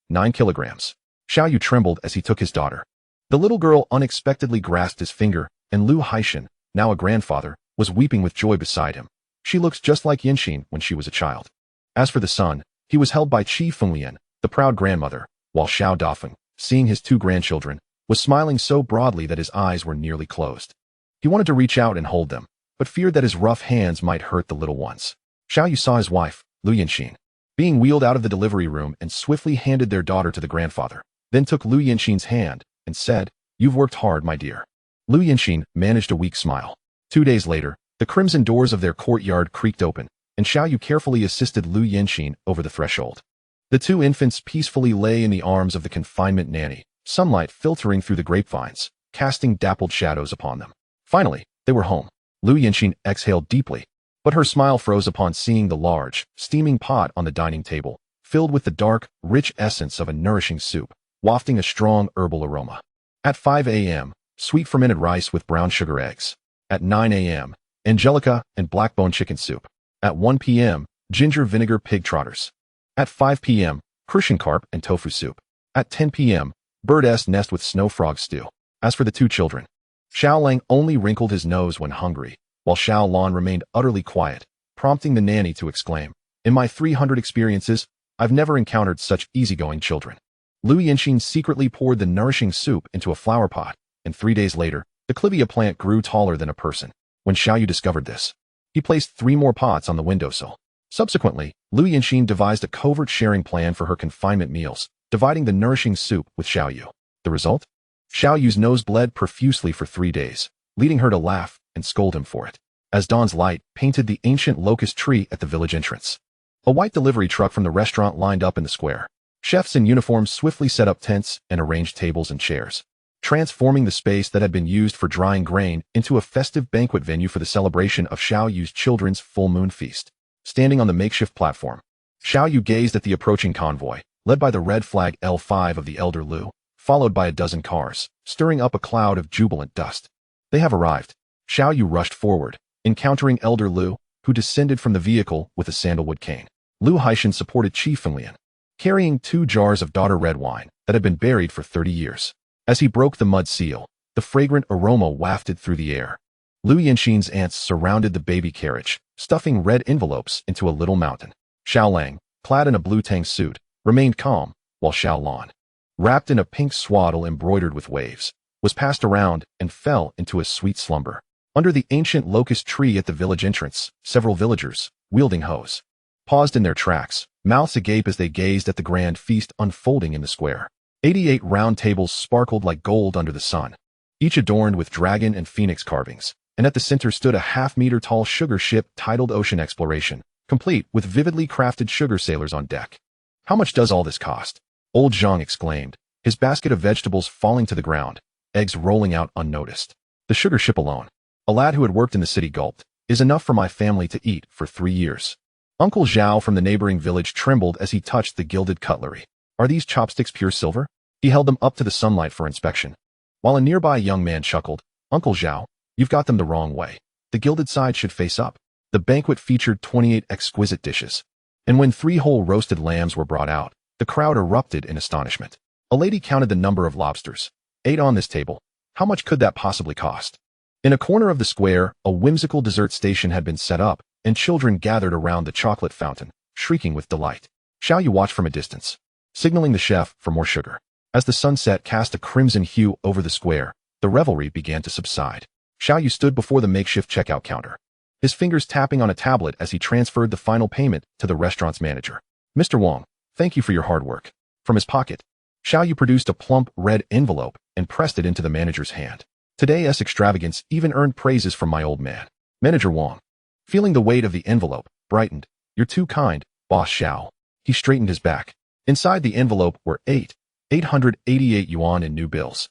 9 kilograms. Xiao Yu trembled as he took his daughter. The little girl unexpectedly grasped his finger, and Lu Haishan, now a grandfather, was weeping with joy beside him. She looks just like Yanxin when she was a child. As for the son, he was held by Qi Fenglian, the proud grandmother, while Xiao Dafeng, seeing his 2 grandchildren, was smiling so broadly that his eyes were nearly closed. He wanted to reach out and hold them, but feared that his rough hands might hurt the little ones. Xiao Yu saw his wife, Lu Yanxin, being wheeled out of the delivery room and swiftly handed their daughter to the grandfather, then took Lu Yanxin's hand and said, "You've worked hard, my dear." Lu Yanxin managed a weak smile. 2 days later, the crimson doors of their courtyard creaked open, and Xiao Yu carefully assisted Lu Yanxin over the threshold. The 2 infants peacefully lay in the arms of the confinement nanny, sunlight filtering through the grapevines, casting dappled shadows upon them. Finally, they were home. Lu Yanxin exhaled deeply, but her smile froze upon seeing the large, steaming pot on the dining table, filled with the dark, rich essence of a nourishing soup, wafting a strong herbal aroma. At 5 a.m., sweet fermented rice with brown sugar eggs. At 9 a.m., angelica and blackbone chicken soup. At 1 p.m., ginger vinegar pig trotters. At 5 p.m., Crucian carp and tofu soup. At 10 p.m., bird's nest with snow frog stew. As for the 2 children, Xiao Lang only wrinkled his nose when hungry, while Xiao Lan remained utterly quiet, prompting the nanny to exclaim, "In my 300 experiences, I've never encountered such easygoing children." Lu Yanxin secretly poured the nourishing soup into a flower pot, and 3 days later, the clivia plant grew taller than a person. When Xiao Yu discovered this, he placed 3 more pots on the windowsill. Subsequently, Lu Yanxin devised a covert sharing plan for her confinement meals, dividing the nourishing soup with Xiao Yu. The result? Xiao Yu's nose bled profusely for 3 days, leading her to laugh and scold him for it. As dawn's light painted the ancient locust tree at the village entrance, a white delivery truck from the restaurant lined up in the square. Chefs in uniforms swiftly set up tents and arranged tables and chairs, transforming the space that had been used for drying grain into a festive banquet venue for the celebration of Xiao Yu's children's full moon feast. Standing on the makeshift platform, Xiao Yu gazed at the approaching convoy, led by the red flag L5 of the elder Lu, followed by a dozen cars, stirring up a cloud of jubilant dust. "They have arrived." Xiao Yu rushed forward, encountering elder Lu, who descended from the vehicle with a sandalwood cane. Lu Haishan supported Qi Fenglian, carrying 2 jars of daughter red wine that had been buried for 30 years. As he broke the mud seal, the fragrant aroma wafted through the air. Lu Yanxin's aunts surrounded the baby carriage, stuffing red envelopes into a little mountain. Xiao Lang, clad in a blue tang suit, remained calm, while Xiao Lan, wrapped in a pink swaddle embroidered with waves, was passed around and fell into a sweet slumber. Under the ancient locust tree at the village entrance, several villagers, wielding hoes, paused in their tracks, mouths agape as they gazed at the grand feast unfolding in the square. 88 round tables sparkled like gold under the sun, each adorned with dragon and phoenix carvings, and at the center stood a half-meter-tall sugar ship titled Ocean Exploration, complete with vividly crafted sugar sailors on deck. "How much does all this cost?" Old Zhang exclaimed, his basket of vegetables falling to the ground, eggs rolling out unnoticed. "The sugar ship alone," a lad who had worked in the city gulped, "is enough for my family to eat for 3 years." Uncle Zhao from the neighboring village trembled as he touched the gilded cutlery. "Are these chopsticks pure silver?" He held them up to the sunlight for inspection. While a nearby young man chuckled, "Uncle Zhao, you've got them the wrong way. The gilded side should face up." The banquet featured 28 exquisite dishes, and when 3 whole roasted lambs were brought out, the crowd erupted in astonishment. A lady counted the number of lobsters. 8 on this table. How much could that possibly cost? In a corner of the square, a whimsical dessert station had been set up, and children gathered around the chocolate fountain, shrieking with delight. Xiao Yu watched from a distance, signaling the chef for more sugar. As the sunset cast a crimson hue over the square, the revelry began to subside. Xiao Yu stood before the makeshift checkout counter, his fingers tapping on a tablet as he transferred the final payment to the restaurant's manager. "Mr. Wong, thank you for your hard work." From his pocket, Xiao Yu produced a plump red envelope and pressed it into the manager's hand. "Today's extravagance even earned praises from my old man." Manager Wong, feeling the weight of the envelope, brightened. "You're too kind, Boss Xiao." He straightened his back. Inside the envelope were 888 yuan in new bills,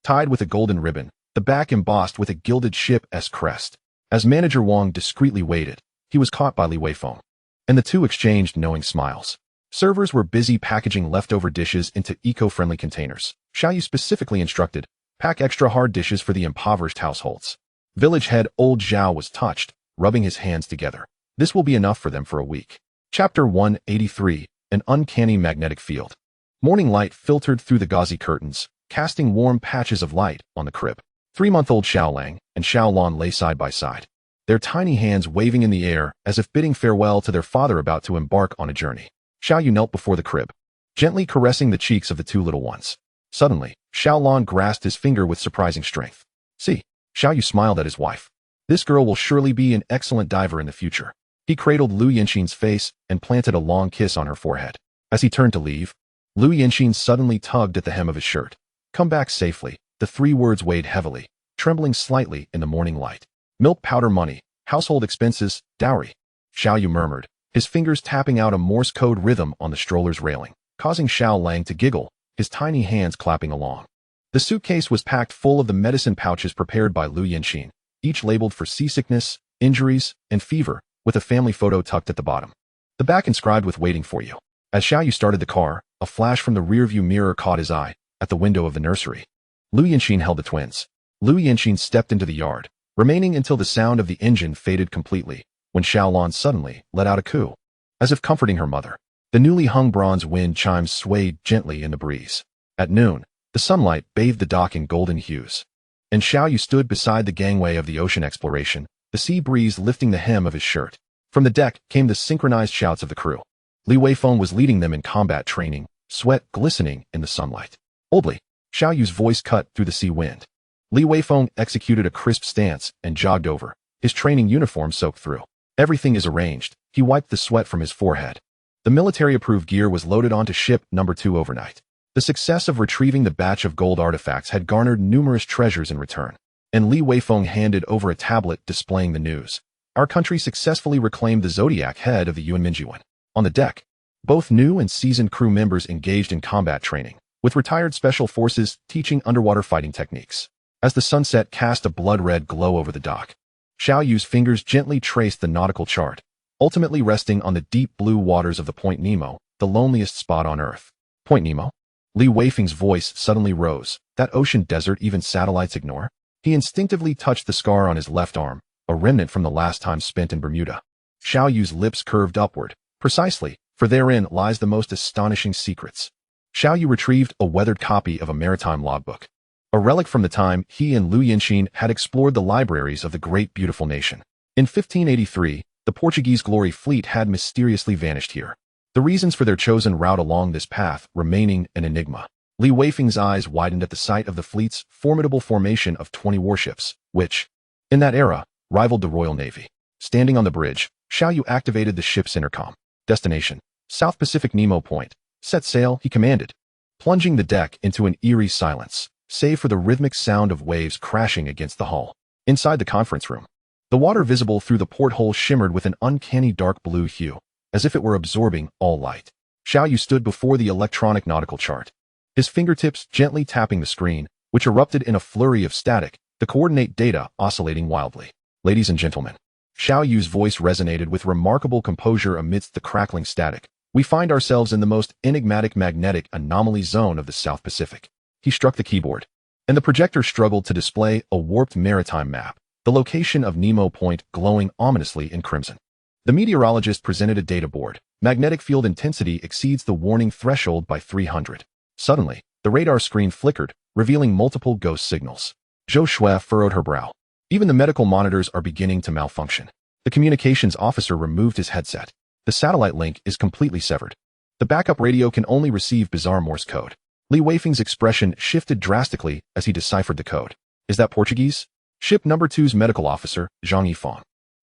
tied with a golden ribbon, the back embossed with a gilded ship's crest. As Manager Wang discreetly waited, he was caught by Li Weifeng, and the two exchanged knowing smiles. Servers were busy packaging leftover dishes into eco-friendly containers. Xiaoyu specifically instructed, pack extra hard dishes for the impoverished households. Village head Old Zhao was touched, rubbing his hands together. This will be enough for them for a week. Chapter 183, An Uncanny Magnetic Field. Morning light filtered through the gauzy curtains, casting warm patches of light on the crib. 3-month-old Xiaolang and Xiaolon lay side by side, their tiny hands waving in the air as if bidding farewell to their father about to embark on a journey. Xiaoyu knelt before the crib, gently caressing the cheeks of the two little ones. Suddenly, Xiaolon grasped his finger with surprising strength. See, Xiaoyu smiled at his wife. This girl will surely be an excellent diver in the future. He cradled Lu Yanxin's face and planted a long kiss on her forehead. As he turned to leave, Lu Yanxin suddenly tugged at the hem of his shirt. Come back safely. The 3 words weighed heavily, trembling slightly in the morning light. Milk powder money, household expenses, dowry. Xiaoyu murmured, his fingers tapping out a Morse code rhythm on the stroller's railing, causing Xiaolang to giggle, his tiny hands clapping along. The suitcase was packed full of the medicine pouches prepared by Lu Yanxin, each labeled for seasickness, injuries, and fever, with a family photo tucked at the bottom. The back inscribed with waiting for you. As Xiaoyu started the car, a flash from the rearview mirror caught his eye, at the window of the nursery. Lu Yanxin held the twins. Lu Yanxin stepped into the yard, remaining until the sound of the engine faded completely, when Xiaolon suddenly let out a coo, as if comforting her mother. The newly hung bronze wind chimes swayed gently in the breeze. At noon, the sunlight bathed the dock in golden hues, and Xiaoyu stood beside the gangway of the ocean exploration, the sea breeze lifting the hem of his shirt. From the deck came the synchronized shouts of the crew. Li Weifeng was leading them in combat training, sweat glistening in the sunlight. Boldly, Xiaoyu's voice cut through the sea wind. Li Weifeng executed a crisp stance and jogged over, his training uniform soaked through. Everything is arranged. He wiped the sweat from his forehead. The military-approved gear was loaded onto ship number 2 overnight. The success of retrieving the batch of gold artifacts had garnered numerous treasures in return, and Li Weifeng handed over a tablet displaying the news. Our country successfully reclaimed the Zodiac head of the Yuanminjuan. On the deck, both new and seasoned crew members engaged in combat training, with retired special forces teaching underwater fighting techniques. As the sunset cast a blood-red glow over the dock, Xiaoyu's fingers gently traced the nautical chart, ultimately resting on the deep blue waters of the Point Nemo, the loneliest spot on Earth. Point Nemo? Li Weifeng's voice suddenly rose. That ocean desert even satellites ignore? He instinctively touched the scar on his left arm, a remnant from the last time spent in Bermuda. Xiaoyu's lips curved upward. Precisely, for therein lies the most astonishing secrets. Xiaoyu retrieved a weathered copy of a maritime logbook, a relic from the time he and Lu Yanxin had explored the libraries of the great beautiful nation. In 1583, the Portuguese Glory fleet had mysteriously vanished here, the reasons for their chosen route along this path remaining an enigma. Li Weifeng's eyes widened at the sight of the fleet's formidable formation of 20 warships, which, in that era, rivaled the Royal Navy. Standing on the bridge, Xiaoyu activated the ship's intercom. Destination: South Pacific Nemo Point. Set sail, he commanded, plunging the deck into an eerie silence, save for the rhythmic sound of waves crashing against the hull. Inside the conference room, the water visible through the porthole shimmered with an uncanny dark blue hue, as if it were absorbing all light. Xiaoyu stood before the electronic nautical chart, his fingertips gently tapping the screen, which erupted in a flurry of static, the coordinate data oscillating wildly. Ladies and gentlemen, Xiaoyu's voice resonated with remarkable composure amidst the crackling static. We find ourselves in the most enigmatic magnetic anomaly zone of the South Pacific. He struck the keyboard, and the projector struggled to display a warped maritime map, the location of Nemo Point glowing ominously in crimson. The meteorologist presented a data board. Magnetic field intensity exceeds the warning threshold by 300. Suddenly, the radar screen flickered, revealing multiple ghost signals. Zhou Shui furrowed her brow. Even the medical monitors are beginning to malfunction. The communications officer removed his headset. The satellite link is completely severed. The backup radio can only receive bizarre Morse code. Li Weifeng's expression shifted drastically as he deciphered the code. Is that Portuguese? Ship number 2's medical officer, Zhang Yifang,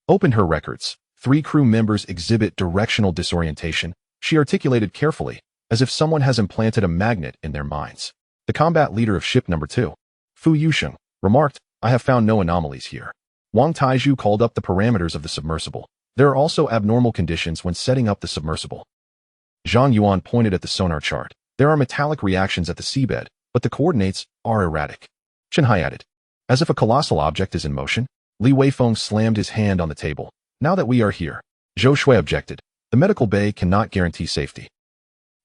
opened her records. 3 crew members exhibit directional disorientation. She articulated carefully, as if someone has implanted a magnet in their minds. The combat leader of ship number 2, Fu Yusheng, remarked, I have found no anomalies here. Wang Taizhu called up the parameters of the submersible. There are also abnormal conditions when setting up the submersible. Zhang Yuan pointed at the sonar chart. There are metallic reactions at the seabed, but the coordinates are erratic. Chen Hai added. As if a colossal object is in motion, Li Weifeng slammed his hand on the table. Now that we are here, Zhou Shui objected. The medical bay cannot guarantee safety.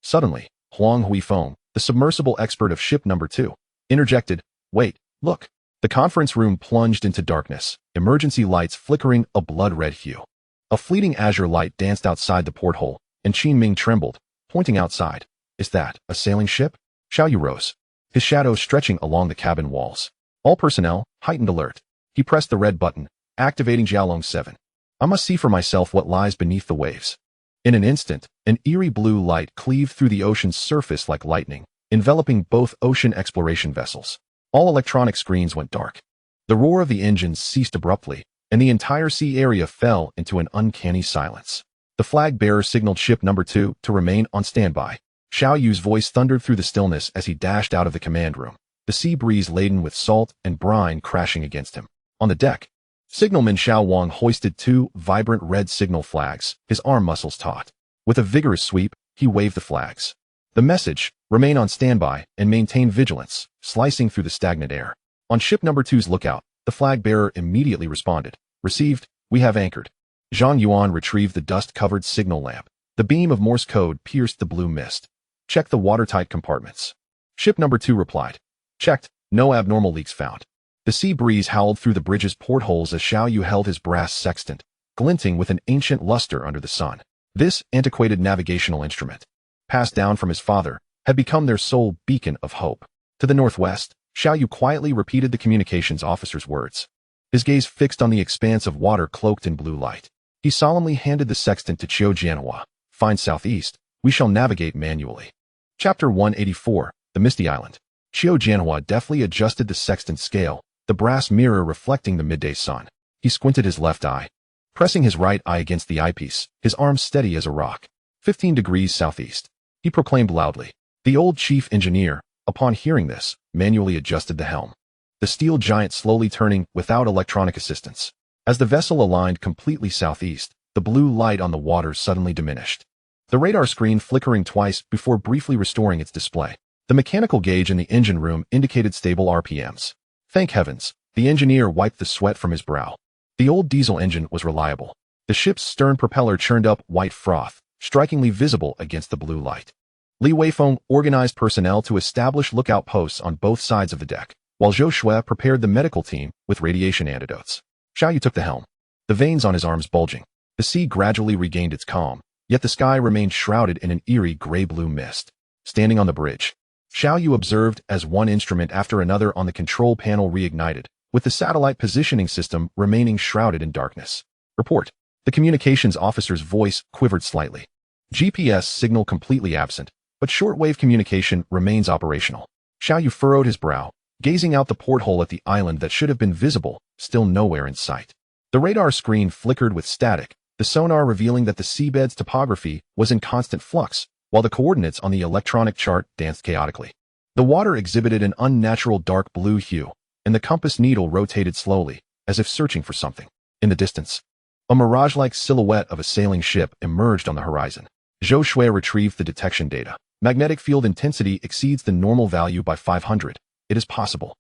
Suddenly, Huang Huifeng, the submersible expert of ship number 2, interjected, wait, look. The conference room plunged into darkness, emergency lights flickering a blood-red hue. A fleeting azure light danced outside the porthole, and Qin Ming trembled, pointing outside. Is that a sailing ship? Xiao Yu rose, his shadow stretching along the cabin walls. All personnel, heightened alert. He pressed the red button, activating Jialong 7. I must see for myself what lies beneath the waves. In an instant, an eerie blue light cleaved through the ocean's surface like lightning, enveloping both ocean exploration vessels. All electronic screens went dark. The roar of the engines ceased abruptly, and the entire sea area fell into an uncanny silence. The flag bearer signaled ship number 2 to remain on standby. Xiao Yu's voice thundered through the stillness as he dashed out of the command room, the sea breeze laden with salt and brine crashing against him. On the deck, signalman Xiao Wang hoisted 2 vibrant red signal flags, his arm muscles taut. With a vigorous sweep, he waved the flags. The message, remain on standby and maintain vigilance, slicing through the stagnant air. On ship number 2's lookout, the flag bearer immediately responded. Received, we have anchored. Zhang Yuan retrieved the dust-covered signal lamp. The beam of Morse code pierced the blue mist. Check the watertight compartments. Ship number 2 replied. Checked, no abnormal leaks found. The sea breeze howled through the bridge's portholes as Xiao Yu held his brass sextant, glinting with an ancient luster under the sun. This antiquated navigational instrument, passed down from his father, had become their sole beacon of hope. To the northwest, Xiao Yu quietly repeated the communications officer's words, his gaze fixed on the expanse of water cloaked in blue light. He solemnly handed the sextant to Qiu Jianhua. Find southeast, we shall navigate manually. Chapter 184, The Misty Island. Qiu Jianhua deftly adjusted the sextant scale, the brass mirror reflecting the midday sun. He squinted his left eye, pressing his right eye against the eyepiece, his arm steady as a rock. 15 degrees southeast. He proclaimed loudly. The old chief engineer, upon hearing this, manually adjusted the helm, the steel giant slowly turning without electronic assistance. As the vessel aligned completely southeast, the blue light on the water suddenly diminished, the radar screen flickering twice before briefly restoring its display. The mechanical gauge in the engine room indicated stable RPMs. Thank heavens, the engineer wiped the sweat from his brow. The old diesel engine was reliable. The ship's stern propeller churned up white froth, strikingly visible against the blue light. Li Weifeng organized personnel to establish lookout posts on both sides of the deck, while Zhou Shui prepared the medical team with radiation antidotes. Xiao Yu took the helm, the veins on his arms bulging. The sea gradually regained its calm, yet the sky remained shrouded in an eerie gray-blue mist. Standing on the bridge, Xiao Yu observed as one instrument after another on the control panel reignited, with the satellite positioning system remaining shrouded in darkness. Report. The communications officer's voice quivered slightly. GPS signal completely absent, but shortwave communication remains operational. Xiao Yu furrowed his brow, gazing out the porthole at the island that should have been visible, still nowhere in sight. The radar screen flickered with static, the sonar revealing that the seabed's topography was in constant flux, while the coordinates on the electronic chart danced chaotically. The water exhibited an unnatural dark blue hue, and the compass needle rotated slowly, as if searching for something. In the distance, a mirage-like silhouette of a sailing ship emerged on the horizon. Zhou Shui retrieved the detection data. Magnetic field intensity exceeds the normal value by 500. It is possible.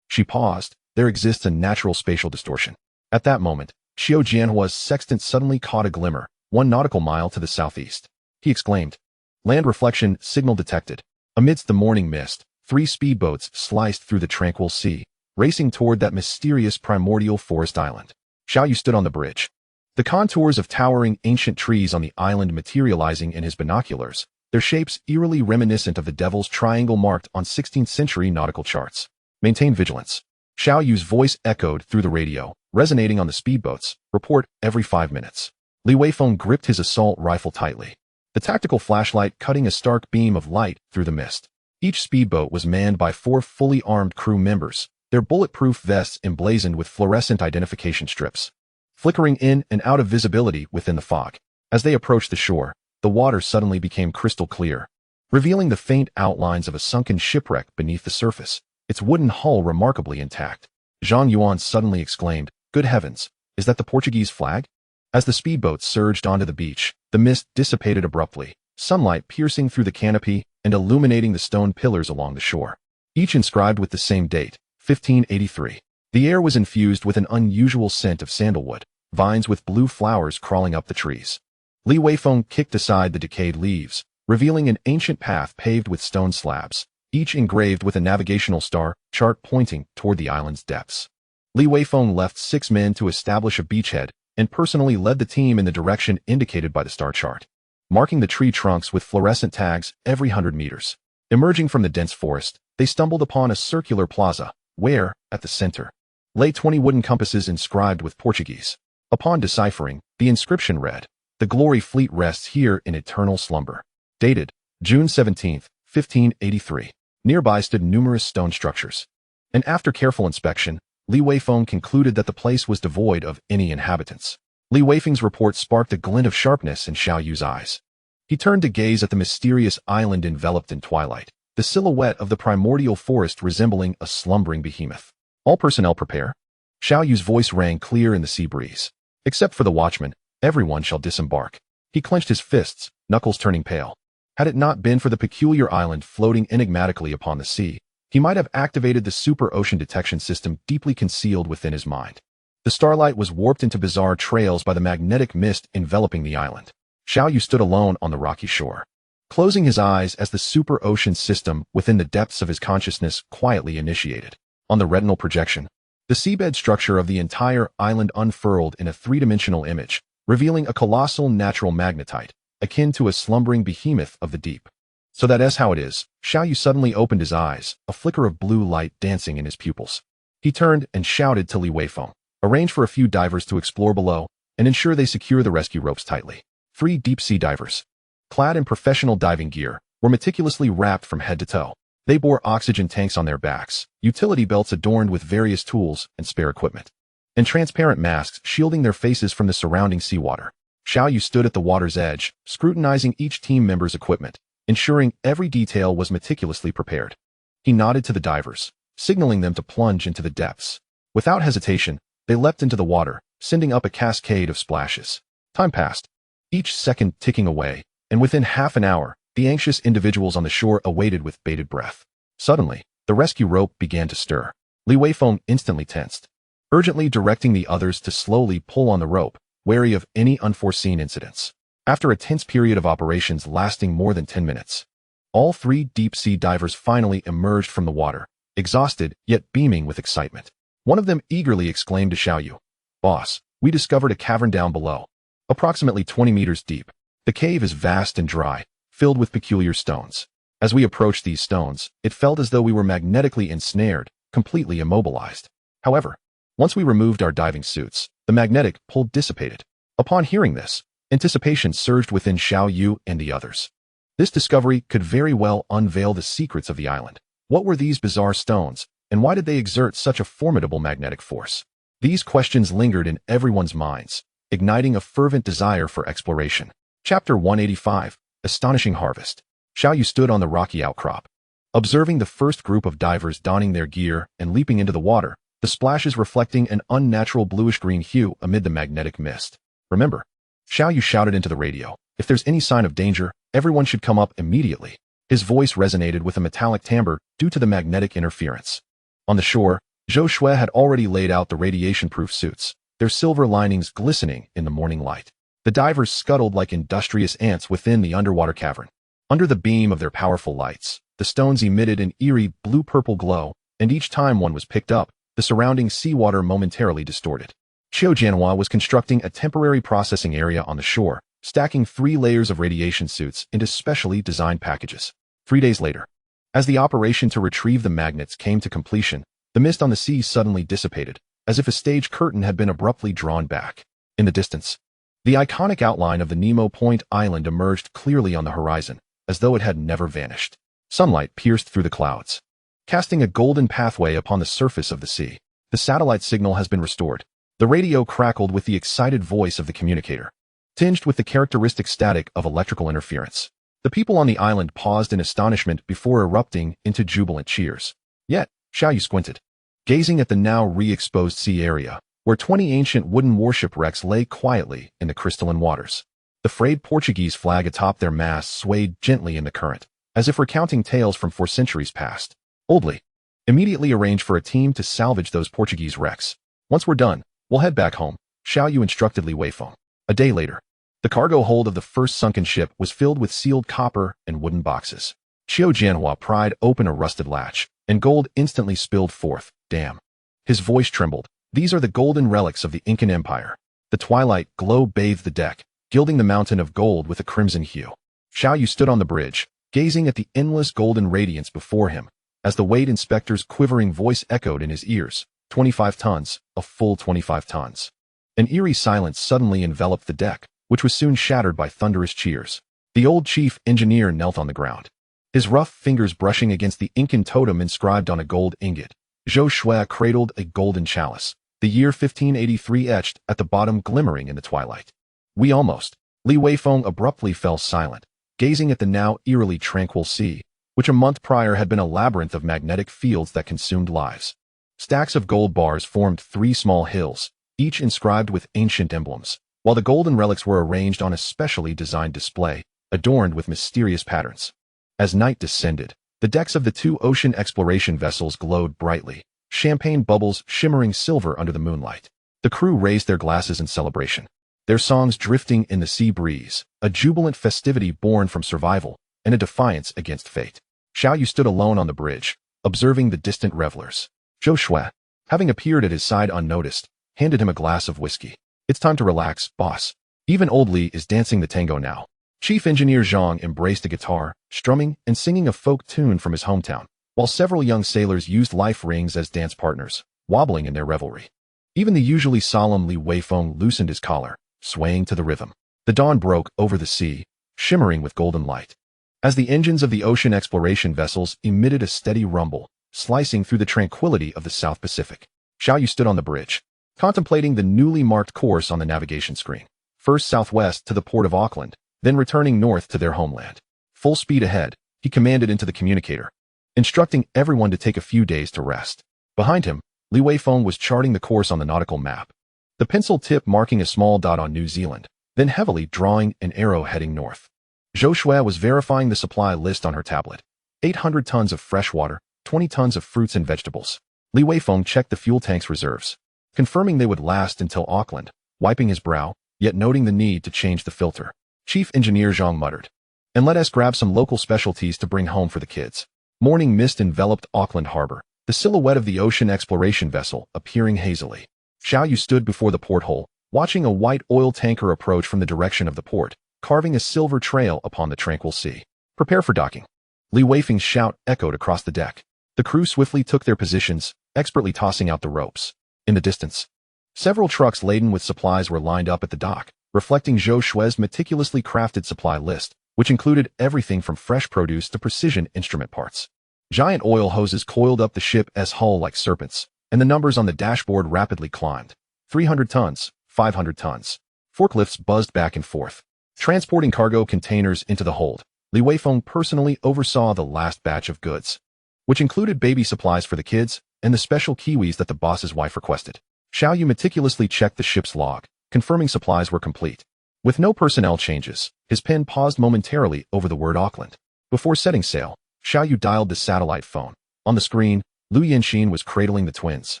She paused. There exists a natural spatial distortion. At that moment, Qiu Jianhua's sextant suddenly caught a glimmer, 1 nautical mile to the southeast. He exclaimed, land reflection signal detected. Amidst the morning mist, 3 speedboats sliced through the tranquil sea, racing toward that mysterious primordial forest island. Xiao Yu stood on the bridge, the contours of towering ancient trees on the island materializing in his binoculars, their shapes eerily reminiscent of the Devil's Triangle marked on 16th century nautical charts. Maintain vigilance. Xiao Yu's voice echoed through the radio, resonating on the speedboats. Report every 5 minutes. Li Weifeng gripped his assault rifle tightly, the tactical flashlight cutting a stark beam of light through the mist. Each speedboat was manned by 4 fully armed crew members, their bulletproof vests emblazoned with fluorescent identification strips, flickering in and out of visibility within the fog. As they approached the shore, the water suddenly became crystal clear, revealing the faint outlines of a sunken shipwreck beneath the surface, its wooden hull remarkably intact. Zhang Yuan suddenly exclaimed, "Good heavens, is that the Portuguese flag?" As the speedboat surged onto the beach, the mist dissipated abruptly, sunlight piercing through the canopy and illuminating the stone pillars along the shore, each inscribed with the same date, 1583. The air was infused with an unusual scent of sandalwood, vines with blue flowers crawling up the trees. Li Weifeng kicked aside the decayed leaves, revealing an ancient path paved with stone slabs, each engraved with a navigational star chart pointing toward the island's depths. Li Weifeng left 6 men to establish a beachhead and personally led the team in the direction indicated by the star chart, marking the tree trunks with fluorescent tags every 100 meters. Emerging from the dense forest, they stumbled upon a circular plaza, where, at the center, lay 20 wooden compasses inscribed with Portuguese. Upon deciphering, the inscription read, "The Glory Fleet rests here in eternal slumber." Dated, June 17, 1583. Nearby stood numerous stone structures. And after careful inspection, Li Weifeng concluded that the place was devoid of any inhabitants. Li Weifeng's report sparked a glint of sharpness in Xiao Yu's eyes. He turned to gaze at the mysterious island enveloped in twilight, the silhouette of the primordial forest resembling a slumbering behemoth. "All personnel prepare." Xiao Yu's voice rang clear in the sea breeze. "Except for the watchman, everyone shall disembark." He clenched his fists, knuckles turning pale. Had it not been for the peculiar island floating enigmatically upon the sea, he might have activated the super ocean detection system deeply concealed within his mind. The starlight was warped into bizarre trails by the magnetic mist enveloping the island. Xiao Yu stood alone on the rocky shore, closing his eyes as the super ocean system within the depths of his consciousness quietly initiated. On the retinal projection, the seabed structure of the entire island unfurled in a three-dimensional image, revealing a colossal natural magnetite, akin to a slumbering behemoth of the deep. "So that is how it is." Xiao Yu suddenly opened his eyes, a flicker of blue light dancing in his pupils. He turned and shouted to Li Weifeng, "Arrange for a few divers to explore below, and ensure they secure the rescue ropes tightly." 3 deep-sea divers, clad in professional diving gear, were meticulously wrapped from head to toe. They bore oxygen tanks on their backs, utility belts adorned with various tools and spare equipment, and transparent masks shielding their faces from the surrounding seawater. Xiao Yu stood at the water's edge, scrutinizing each team member's equipment, ensuring every detail was meticulously prepared. He nodded to the divers, signaling them to plunge into the depths. Without hesitation, they leapt into the water, sending up a cascade of splashes. Time passed, each second ticking away, and within half an hour, the anxious individuals on the shore awaited with bated breath. Suddenly, the rescue rope began to stir. Li Weifeng instantly tensed, urgently directing the others to slowly pull on the rope, wary of any unforeseen incidents. After a tense period of operations lasting more than 10 minutes, all 3 deep-sea divers finally emerged from the water, exhausted yet beaming with excitement. One of them eagerly exclaimed to Xiao Yu, "Boss, we discovered a cavern down below, approximately 20 meters deep. The cave is vast and dry, filled with peculiar stones. As we approached these stones, it felt as though we were magnetically ensnared, completely immobilized. However, once we removed our diving suits, the magnetic pull dissipated." Upon hearing this, anticipation surged within Xiao Yu and the others. This discovery could very well unveil the secrets of the island. What were these bizarre stones, and why did they exert such a formidable magnetic force? These questions lingered in everyone's minds, igniting a fervent desire for exploration. Chapter 185, Astonishing Harvest. Xiao Yu stood on the rocky outcrop, observing the first group of divers donning their gear and leaping into the water, the splashes reflecting an unnatural bluish-green hue amid the magnetic mist. "Remember," Xiao Yu shouted into the radio, "if there's any sign of danger, everyone should come up immediately." His voice resonated with a metallic timbre due to the magnetic interference. On the shore, Zhou Shui had already laid out the radiation-proof suits, their silver linings glistening in the morning light. The divers scuttled like industrious ants within the underwater cavern. Under the beam of their powerful lights, the stones emitted an eerie blue-purple glow, and each time one was picked up, the surrounding seawater momentarily distorted. Qiu Jianhua was constructing a temporary processing area on the shore, stacking 3 layers of radiation suits into specially designed packages. 3 days later, as the operation to retrieve the magnets came to completion, the mist on the sea suddenly dissipated, as if a stage curtain had been abruptly drawn back. In the distance, the iconic outline of the Nemo Point Island emerged clearly on the horizon, as though it had never vanished. Sunlight pierced through the clouds, casting a golden pathway upon the surface of the sea. "The satellite signal has been restored." The radio crackled with the excited voice of the communicator, tinged with the characteristic static of electrical interference. The people on the island paused in astonishment before erupting into jubilant cheers. Yet, Xiao Yu squinted, gazing at the now re-exposed sea area, where 20 ancient wooden warship wrecks lay quietly in the crystalline waters. The frayed Portuguese flag atop their masts swayed gently in the current, as if recounting tales from 4 centuries past. Oldly, immediately arrange for a team to salvage those Portuguese wrecks. Once we're done, we'll head back home, Xiao Yu instructed Li Weifeng. A day later, the cargo hold of the first sunken ship was filled with sealed copper and wooden boxes. Qiu Jianhua pried open a rusted latch, and gold instantly spilled forth. Damn. His voice trembled. These are the golden relics of the Incan Empire. The twilight glow bathed the deck, gilding the mountain of gold with a crimson hue. Xiao Yu stood on the bridge, gazing at the endless golden radiance before him, as the weight inspector's quivering voice echoed in his ears. 25 tons, a full 25 tons. An eerie silence suddenly enveloped the deck, which was soon shattered by thunderous cheers. The old chief engineer knelt on the ground, his rough fingers brushing against the Incan totem inscribed on a gold ingot. Zhou Shui cradled a golden chalice, the year 1583 etched at the bottom glimmering in the twilight. We almost. Li Weifeng abruptly fell silent, gazing at the now eerily tranquil sea, which a month prior had been a labyrinth of magnetic fields that consumed lives. Stacks of gold bars formed 3 small hills, each inscribed with ancient emblems, while the golden relics were arranged on a specially designed display, adorned with mysterious patterns. As night descended, the decks of the 2 ocean exploration vessels glowed brightly, champagne bubbles shimmering silver under the moonlight. The crew raised their glasses in celebration, their songs drifting in the sea breeze, a jubilant festivity born from survival and a defiance against fate. Xiao Yu stood alone on the bridge, observing the distant revelers. Zhou Shui, having appeared at his side unnoticed, handed him a glass of whiskey. It's time to relax, boss. Even old Li is dancing the tango now. Chief Engineer Zhang embraced a guitar, strumming and singing a folk tune from his hometown, while several young sailors used life rings as dance partners, wobbling in their revelry. Even the usually solemn Li Weifeng loosened his collar, swaying to the rhythm. The dawn broke over the sea, shimmering with golden light, as the engines of the ocean exploration vessels emitted a steady rumble, slicing through the tranquility of the South Pacific. Xiao Yu stood on the bridge, contemplating the newly marked course on the navigation screen. First southwest to the port of Auckland, then returning north to their homeland. Full speed ahead, he commanded into the communicator, instructing everyone to take a few days to rest. Behind him, Li Weifeng was charting the course on the nautical map, the pencil tip marking a small dot on New Zealand, then heavily drawing an arrow heading north. Zhou Shui was verifying the supply list on her tablet. 800 tons of fresh water, 20 tons of fruits and vegetables. Li Weifeng checked the fuel tank's reserves, confirming they would last until Auckland, wiping his brow, yet noting the need to change the filter. Chief Engineer Zhang muttered, "And let us grab some local specialties to bring home for the kids." Morning mist enveloped Auckland Harbor, the silhouette of the ocean exploration vessel appearing hazily. Xiao Yu stood before the porthole, watching a white oil tanker approach from the direction of the port, carving a silver trail upon the tranquil sea. "Prepare for docking." Li Weifeng's shout echoed across the deck. The crew swiftly took their positions, expertly tossing out the ropes. In the distance, several trucks laden with supplies were lined up at the dock, reflecting Zhou Shui's meticulously crafted supply list, which included everything from fresh produce to precision instrument parts. Giant oil hoses coiled up the ship's hull like serpents, and the numbers on the dashboard rapidly climbed. 300 tons, 500 tons. Forklifts buzzed back and forth, transporting cargo containers into the hold. Li Weifeng personally oversaw the last batch of goods, which included baby supplies for the kids and the special kiwis that the boss's wife requested. Xiao Yu meticulously checked the ship's log, confirming supplies were complete. With no personnel changes, his pen paused momentarily over the word Auckland. Before setting sail, Xiao Yu dialed the satellite phone. On the screen, Lu Yanxin was cradling the twins,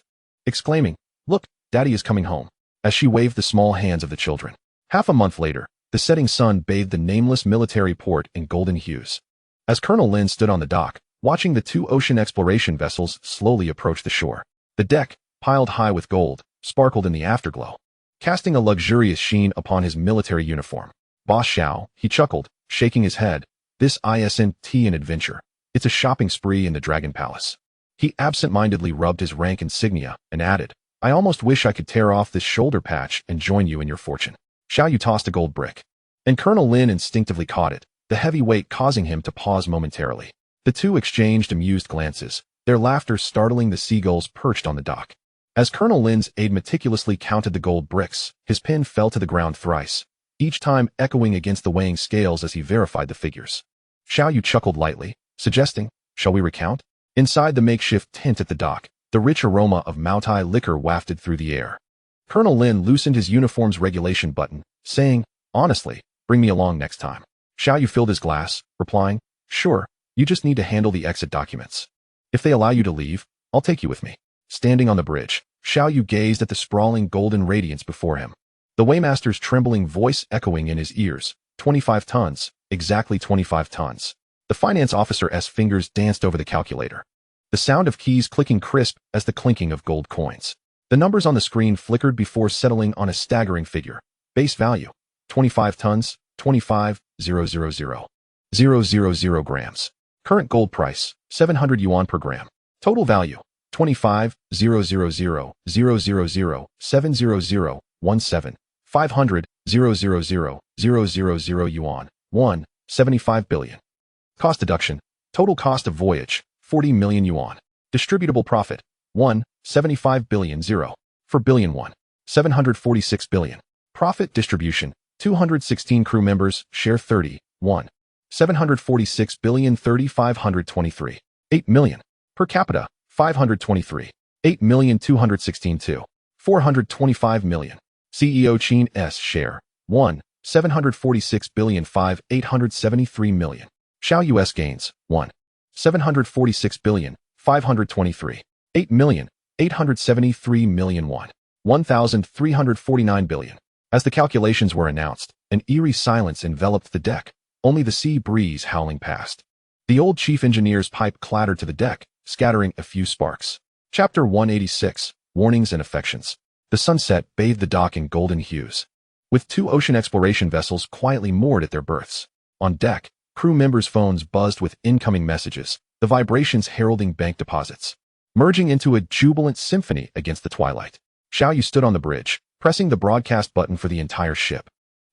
exclaiming, "Look, Daddy is coming home," as she waved the small hands of the children. Half a month later, the setting sun bathed the nameless military port in golden hues. As Colonel Lin stood on the dock, watching the 2 ocean exploration vessels slowly approach the shore, the deck, piled high with gold, sparkled in the afterglow, casting a luxurious sheen upon his military uniform. "Boss Xiao," he chuckled, shaking his head, "this isn't an adventure. It's a shopping spree in the Dragon Palace." He absent-mindedly rubbed his rank insignia and added, "I almost wish I could tear off this shoulder patch and join you in your fortune." Xiao Yu tossed a gold brick, and Colonel Lin instinctively caught it, the heavy weight causing him to pause momentarily. The two exchanged amused glances, their laughter startling the seagulls perched on the dock. As Colonel Lin's aide meticulously counted the gold bricks, his pen fell to the ground thrice, each time echoing against the weighing scales as he verified the figures. Xiao Yu chuckled lightly, suggesting, "Shall we recount?" Inside the makeshift tent at the dock, the rich aroma of Moutai liquor wafted through the air. Colonel Lin loosened his uniform's regulation button, saying, "Honestly, Bring me along next time. Xiao Yu filled his glass, replying, "Sure, you just need to handle the exit documents. If they allow you to leave, I'll take you with me." Standing on the bridge, Xiao Yu gazed at the sprawling golden radiance before him. The weighmaster's trembling voice echoing in his ears, 25 tons, exactly 25 tons. The finance officer's fingers danced over the calculator. The sound of keys clicking crisp as the clinking of gold coins. The numbers on the screen flickered before settling on a staggering figure. Base value, 25 tons, 25,000 grams. Current gold price, 700 yuan per gram. Total value, 25,000,000,700,17, 500,000,000 yuan, 1.75 billion. Cost deduction, total cost of voyage, 40 million yuan. Distributable profit, 1.75 billion 0. For billion 1. 746 billion. Profit distribution, 216 crew members, share 30, 1. 746 billion 3,523. 8 million. Per capita, 523. 8,216 2. 425 million. CEO Qin's share, 1. 746 billion 5,873 million. Xiao Yu's gains, 1. 746 billion 523. 8,873 million 1,349 billion. As the calculations were announced, an eerie silence enveloped the deck, only the sea breeze howling past. The old chief engineer's pipe clattered to the deck, scattering a few sparks. Chapter 186, Warnings and Affections. The sunset bathed the dock in golden hues. With 2 ocean exploration vessels quietly moored at their berths. On deck, crew members' phones buzzed with incoming messages, the vibrations heralding bank deposits. Merging into a jubilant symphony against the twilight. Xiao Yu stood on the bridge, pressing the broadcast button for the entire ship.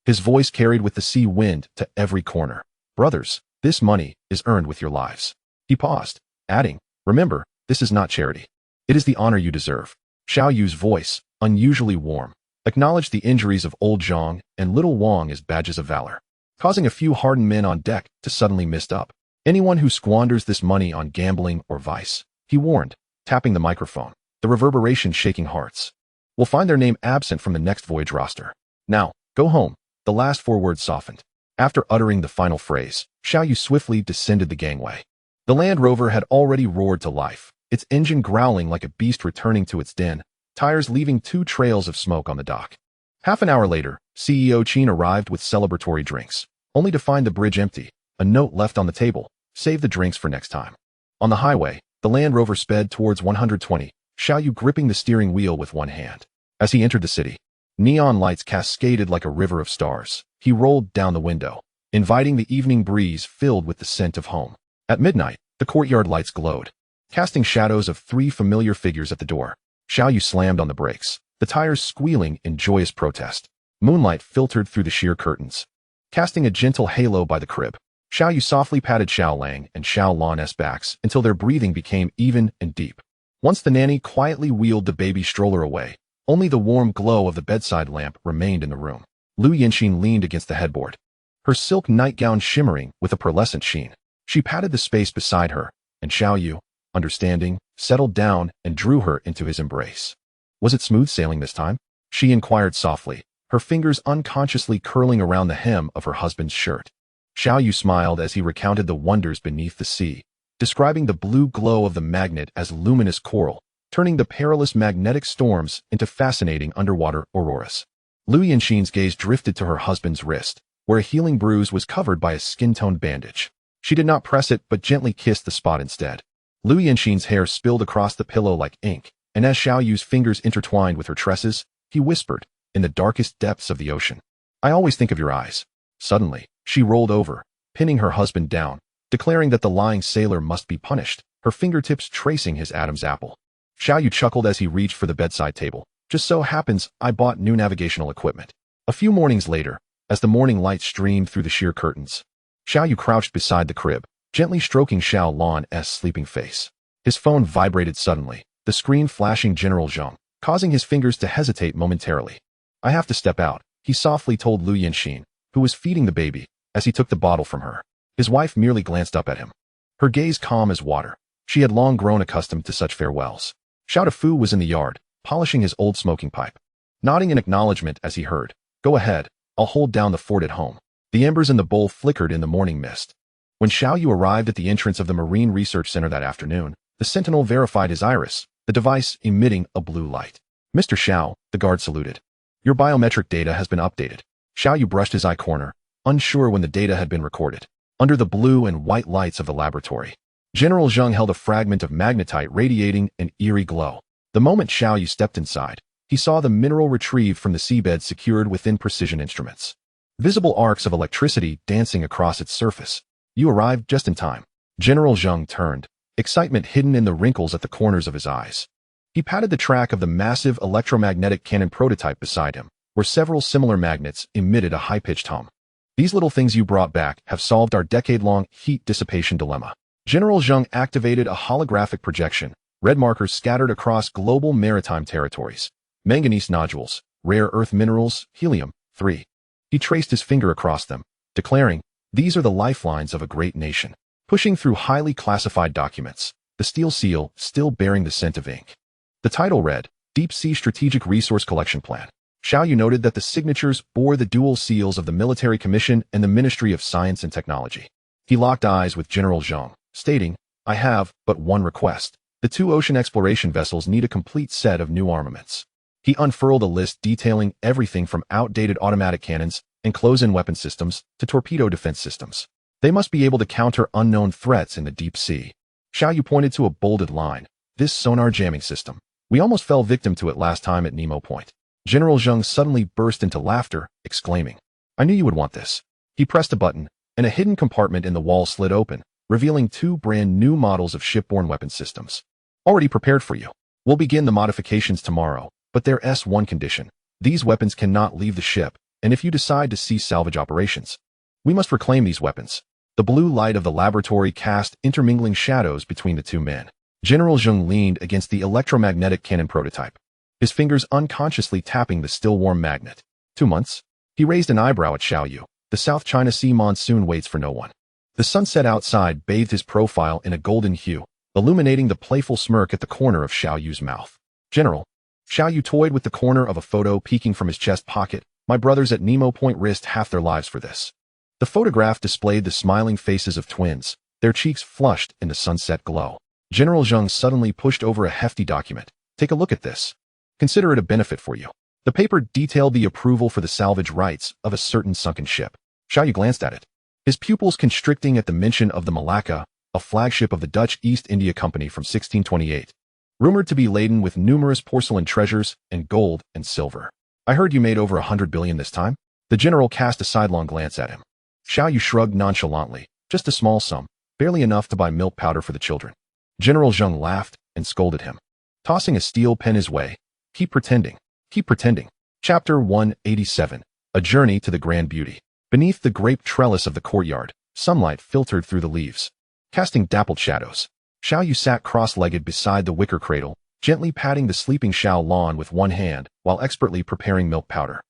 His voice carried with the sea wind to every corner. "Brothers, this money is earned with your lives." He paused, adding, "Remember, this is not charity. It is the honor you deserve." Xiao Yu's voice, unusually warm, acknowledged the injuries of old Zhang and little Wang as badges of valor, causing a few hardened men on deck to suddenly mist up. "Anyone who squanders this money on gambling or vice," he warned, tapping the microphone, the reverberation shaking hearts, "will find their name absent from the next voyage roster. Now, go home." The last 4 words softened. After uttering the final phrase, Xiao Yu swiftly descended the gangway. The Land Rover had already roared to life, its engine growling like a beast returning to its den, tires leaving 2 trails of smoke on the dock. Half an hour later, CEO Qin arrived with celebratory drinks, only to find the bridge empty, a note left on the table, "Save the drinks for next time." On the highway, the Land Rover sped towards 120, Xiao Yu gripping the steering wheel with one hand. As he entered the city, neon lights cascaded like a river of stars. He rolled down the window, inviting the evening breeze filled with the scent of home. At midnight, the courtyard lights glowed, casting shadows of 3 familiar figures at the door. Xiao Yu slammed on the brakes, the tires squealing in joyous protest. Moonlight filtered through the sheer curtains, casting a gentle halo by the crib. Xiao Yu softly patted Xiao Lang and Xiao Lan's backs until their breathing became even and deep. Once the nanny quietly wheeled the baby stroller away, only the warm glow of the bedside lamp remained in the room. Lu Yanxin leaned against the headboard, her silk nightgown shimmering with a pearlescent sheen. She patted the space beside her, and Xiao Yu, understanding, settled down and drew her into his embrace. "Was it smooth sailing this time?" she inquired softly, her fingers unconsciously curling around the hem of her husband's shirt. Xiao Yu smiled as he recounted the wonders beneath the sea, describing the blue glow of the magnet as luminous coral, turning the perilous magnetic storms into fascinating underwater auroras. Lu Yanxin's gaze drifted to her husband's wrist, where a healing bruise was covered by a skin-toned bandage. She did not press it but gently kissed the spot instead. Lu Yanxin's hair spilled across the pillow like ink, and as Xiao Yu's fingers intertwined with her tresses, he whispered, in the darkest depths of the ocean, "I always think of your eyes." Suddenly, she rolled over, pinning her husband down, declaring that the lying sailor must be punished, her fingertips tracing his Adam's apple. Xiao Yu chuckled as he reached for the bedside table. "Just so happens I bought new navigational equipment." A few mornings later, as the morning light streamed through the sheer curtains, Xiao Yu crouched beside the crib, gently stroking Xiao Lan's sleeping face. His phone vibrated suddenly, the screen flashing General Zhang, causing his fingers to hesitate momentarily. "I have to step out," he softly told Lu Yanxin, who was feeding the baby, as he took the bottle from her. His wife merely glanced up at him, her gaze calm as water. She had long grown accustomed to such farewells. Xiao Fu was in the yard, polishing his old smoking pipe, nodding in acknowledgement as he heard, "Go ahead, I'll hold down the fort at home." The embers in the bowl flickered in the morning mist. When Xiao Yu arrived at the entrance of the Marine Research Center that afternoon, the sentinel verified his iris, the device emitting a blue light. "Mr. Xiao," the guard saluted. "Your biometric data has been updated." Xiao Yu brushed his eye corner, unsure when the data had been recorded. Under the blue and white lights of the laboratory, General Zheng held a fragment of magnetite radiating an eerie glow. The moment Xiao Yu stepped inside, he saw the mineral retrieved from the seabed secured within precision instruments. Visible arcs of electricity dancing across its surface. "You arrived just in time." General Zheng turned, excitement hidden in the wrinkles at the corners of his eyes. He patted the track of the massive electromagnetic cannon prototype beside him, where several similar magnets emitted a high-pitched hum. "These little things you brought back have solved our decade-long heat dissipation dilemma." General Zheng activated a holographic projection, red markers scattered across global maritime territories. Manganese nodules, rare earth minerals, helium-3. He traced his finger across them, declaring, "These are the lifelines of a great nation." Pushing through highly classified documents, the steel seal still bearing the scent of ink. The title read, Deep Sea Strategic Resource Collection Plan. Xiao Yu noted that the signatures bore the dual seals of the Military Commission and the Ministry of Science and Technology. He locked eyes with General Zheng, stating, "I have but one request. The 2 ocean exploration vessels need a complete set of new armaments." He unfurled a list detailing everything from outdated automatic cannons and close-in weapon systems to torpedo defense systems. They must be able to counter unknown threats in the deep sea. Xiao Yu pointed to a bolded line. "This sonar jamming system. We almost fell victim to it last time at Nemo Point." General Zheng suddenly burst into laughter, exclaiming, "I knew you would want this." He pressed a button, and a hidden compartment in the wall slid open, revealing 2 brand new models of shipborne weapon systems. "Already prepared for you. We'll begin the modifications tomorrow, but there's one condition. These weapons cannot leave the ship, and if you decide to cease salvage operations, we must reclaim these weapons." The blue light of the laboratory cast intermingling shadows between the 2 men. General Zheng leaned against the electromagnetic cannon prototype, his fingers unconsciously tapping the still-warm magnet. 2 months? He raised an eyebrow at Xiao Yu. The South China Sea monsoon waits for no one. The sunset outside bathed his profile in a golden hue, illuminating the playful smirk at the corner of Xiao Yu's mouth. "General." Xiao Yu toyed with the corner of a photo peeking from his chest pocket. "My brothers at Nemo Point risked half their lives for this." The photograph displayed the smiling faces of twins, their cheeks flushed in the sunset glow. General Zheng suddenly pushed over a hefty document. "Take a look at this. Consider it a benefit for you." The paper detailed the approval for the salvage rights of a certain sunken ship. Xiao Yu glanced at it, his pupils constricting at the mention of the Malacca, a flagship of the Dutch East India Company from 1628, rumored to be laden with numerous porcelain treasures and gold and silver. "I heard you made over 100 billion this time?" The general cast a sidelong glance at him. Xiao Yu shrugged nonchalantly. "Just a small sum, barely enough to buy milk powder for the children." General Zheng laughed and scolded him, tossing a steel pen his way. "Keep pretending. Keep pretending." Chapter 187. A Journey to the Grand Beauty. Beneath the grape trellis of the courtyard, sunlight filtered through the leaves, casting dappled shadows. Xiao Yu sat cross-legged beside the wicker cradle, gently patting the sleeping Xiao Lan with one hand while expertly preparing milk powder,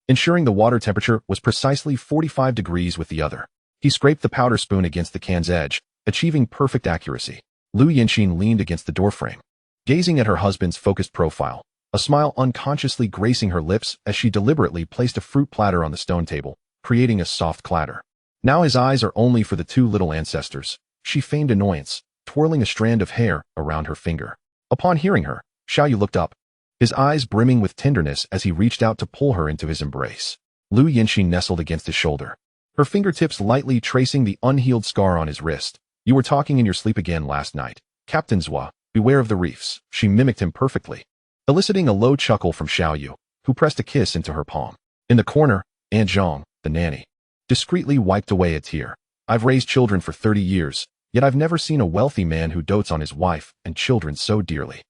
ensuring the water temperature was precisely 45 degrees with the other. He scraped the powder spoon against the can's edge, achieving perfect accuracy. Lu Yinxin leaned against the doorframe, gazing at her husband's focused profile, a smile unconsciously gracing her lips as she deliberately placed a fruit platter on the stone table, creating a soft clatter. Now his eyes are only for the 2 little ancestors. She feigned annoyance, twirling a strand of hair around her finger. Upon hearing her, Xiao Yu looked up, his eyes brimming with tenderness as he reached out to pull her into his embrace. Lu Yinxin nestled against his shoulder, her fingertips lightly tracing the unhealed scar on his wrist. "You were talking in your sleep again last night. Captain Zhua, beware of the reefs." She mimicked him perfectly, eliciting a low chuckle from Xiao Yu, who pressed a kiss into her palm. In the corner, Aunt Zhang, the nanny, discreetly wiped away a tear. "I've raised children for 30 years, yet I've never seen a wealthy man who dotes on his wife and children so dearly."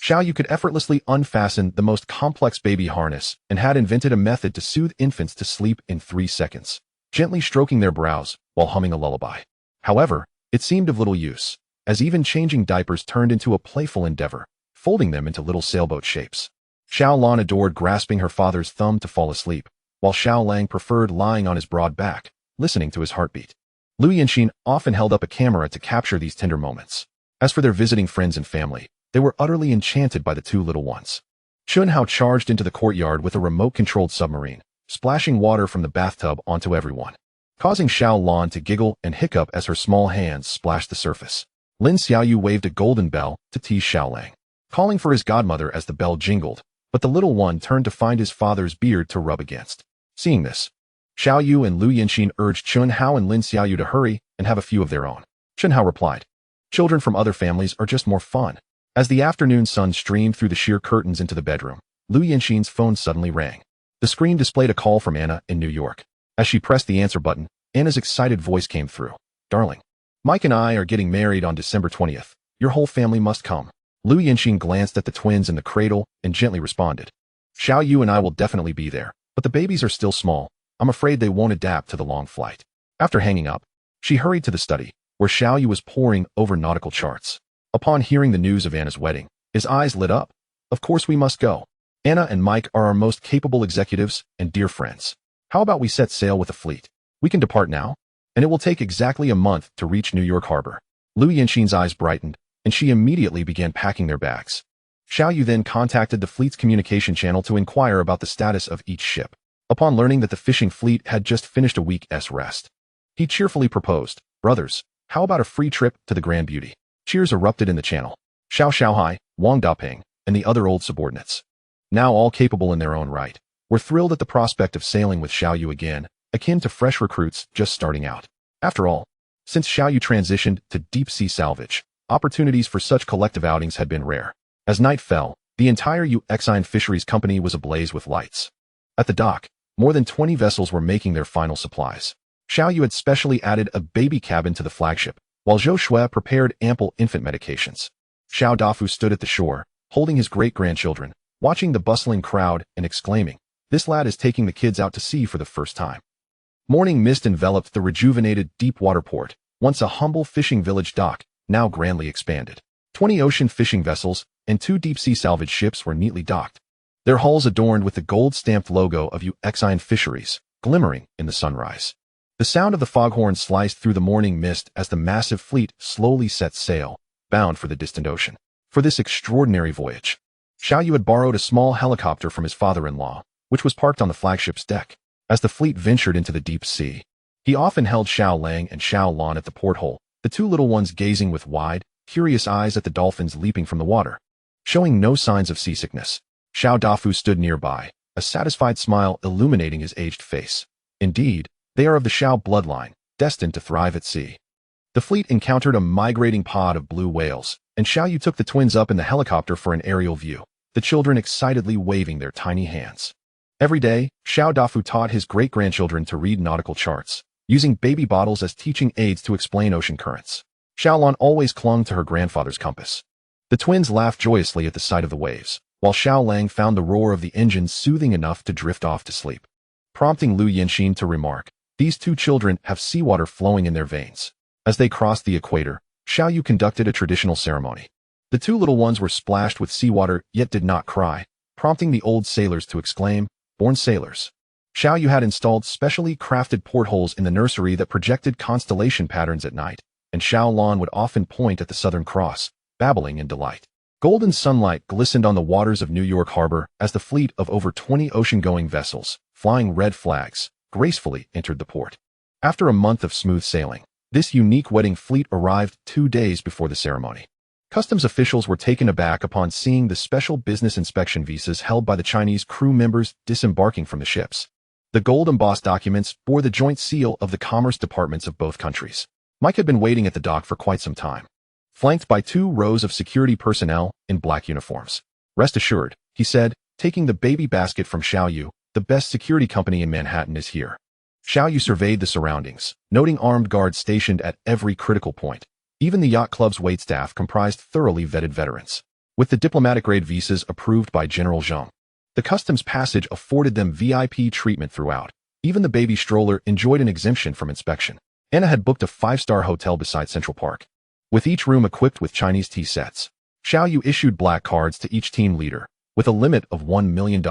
Xiao Yu could effortlessly unfasten the most complex baby harness and had invented a method to soothe infants to sleep in 3 seconds, gently stroking their brows while humming a lullaby. However, it seemed of little use, as even changing diapers turned into a playful endeavor, folding them into little sailboat shapes. Xiao Lan adored grasping her father's thumb to fall asleep, while Xiao Lang preferred lying on his broad back, listening to his heartbeat. Lu Yinxin often held up a camera to capture these tender moments. As for their visiting friends and family, they were utterly enchanted by the 2 little ones. Chun Hao charged into the courtyard with a remote-controlled submarine, splashing water from the bathtub onto everyone. causing Xiao Lan to giggle and hiccup as her small hands splashed the surface. Lin Xiaoyu waved a golden bell to tease Xiaolang, calling for his godmother as the bell jingled, but the little one turned to find his father's beard to rub against. Seeing this, Xiaoyu and Lu Yinxin urged Chun Hao and Lin Xiaoyu to hurry and have a few of their own. Chun Hao replied, "Children from other families are just more fun." As the afternoon sun streamed through the sheer curtains into the bedroom, Lu Yinxin's phone suddenly rang. The screen displayed a call from Anna in New York. As she pressed the answer button, Anna's excited voice came through. "Darling, Mike and I are getting married on December 20th. Your whole family must come." Lu Yinxin glanced at the twins in the cradle and gently responded, "Xiaoyu and I will definitely be there, but the babies are still small. I'm afraid they won't adapt to the long flight." After hanging up, she hurried to the study, where Xiaoyu was poring over nautical charts. Upon hearing the news of Anna's wedding, his eyes lit up. "Of course we must go. Anna and Mike are our most capable executives and dear friends. How about we set sail with the fleet? We can depart now, and it will take exactly a month to reach New York Harbor." Lu Yinxin's eyes brightened, and she immediately began packing their bags. Xiaoyu then contacted the fleet's communication channel to inquire about the status of each ship. Upon learning that the fishing fleet had just finished a week's rest, he cheerfully proposed, "Brothers, how about a free trip to the Grand Beauty?" Cheers erupted in the channel. Xiao Xiaohai, Wang Daping, and the other old subordinates, now all capable in their own right, were thrilled at the prospect of sailing with Xiaoyu again, akin to fresh recruits just starting out. After all, since Xiaoyu transitioned to deep-sea salvage, opportunities for such collective outings had been rare. As night fell, the entire Uxine Fisheries Company was ablaze with lights. At the dock, more than 20 vessels were making their final supplies. Xiaoyu had specially added a baby cabin to the flagship, while Zhou Shui prepared ample infant medications. Xiao Dafu stood at the shore, holding his great-grandchildren, watching the bustling crowd and exclaiming, "This lad is taking the kids out to sea for the first time." Morning mist enveloped the rejuvenated deep-water port, once a humble fishing village dock, now grandly expanded. 20 ocean fishing vessels and 2 deep-sea salvage ships were neatly docked, their hulls adorned with the gold-stamped logo of Uxine Fisheries, glimmering in the sunrise. The sound of the foghorn sliced through the morning mist as the massive fleet slowly set sail, bound for the distant ocean. For this extraordinary voyage, Xiaoyu had borrowed a small helicopter from his father-in-law, which was parked on the flagship's deck. As the fleet ventured into the deep sea, he often held Xiao Lang and Xiao Lan at the porthole, the two little ones gazing with wide, curious eyes at the dolphins leaping from the water. Showing no signs of seasickness, Xiao Dafu stood nearby, a satisfied smile illuminating his aged face. Indeed, they are of the Xiao bloodline, destined to thrive at sea. The fleet encountered a migrating pod of blue whales, and Xiaoyu took the twins up in the helicopter for an aerial view, the children excitedly waving their tiny hands. Every day, Xiao Dafu taught his great-grandchildren to read nautical charts, using baby bottles as teaching aids to explain ocean currents. Xiaolan always clung to her grandfather's compass. The twins laughed joyously at the sight of the waves, while Xiao Lang found the roar of the engine soothing enough to drift off to sleep. Prompting Lu Yinxin to remark, "These two children have seawater flowing in their veins." As they crossed the equator, Xiaoyu conducted a traditional ceremony. The two little ones were splashed with seawater yet did not cry, prompting the old sailors to exclaim, "Born sailors." Xiaoyu had installed specially crafted portholes in the nursery that projected constellation patterns at night, and Xiao Lan would often point at the Southern Cross, babbling in delight. Golden sunlight glistened on the waters of New York Harbor as the fleet of over 20 ocean-going vessels, flying red flags, gracefully entered the port. After a month of smooth sailing, this unique wedding fleet arrived 2 days before the ceremony. Customs officials were taken aback upon seeing the special business inspection visas held by the Chinese crew members disembarking from the ships. The gold-embossed documents bore the joint seal of the commerce departments of both countries. Mike had been waiting at the dock for quite some time, flanked by 2 rows of security personnel in black uniforms. "Rest assured," he said, taking the baby basket from Xiaoyu, "the best security company in Manhattan is here." Xiaoyu surveyed the surroundings, noting armed guards stationed at every critical point. Even the yacht club's waitstaff comprised thoroughly vetted veterans, with the diplomatic-grade visas approved by General Zheng. The customs passage afforded them VIP treatment throughout. Even the baby stroller enjoyed an exemption from inspection. Anna had booked a 5-star hotel beside Central Park, with each room equipped with Chinese tea sets. Xiaoyu issued black cards to each team leader, with a limit of $1 million,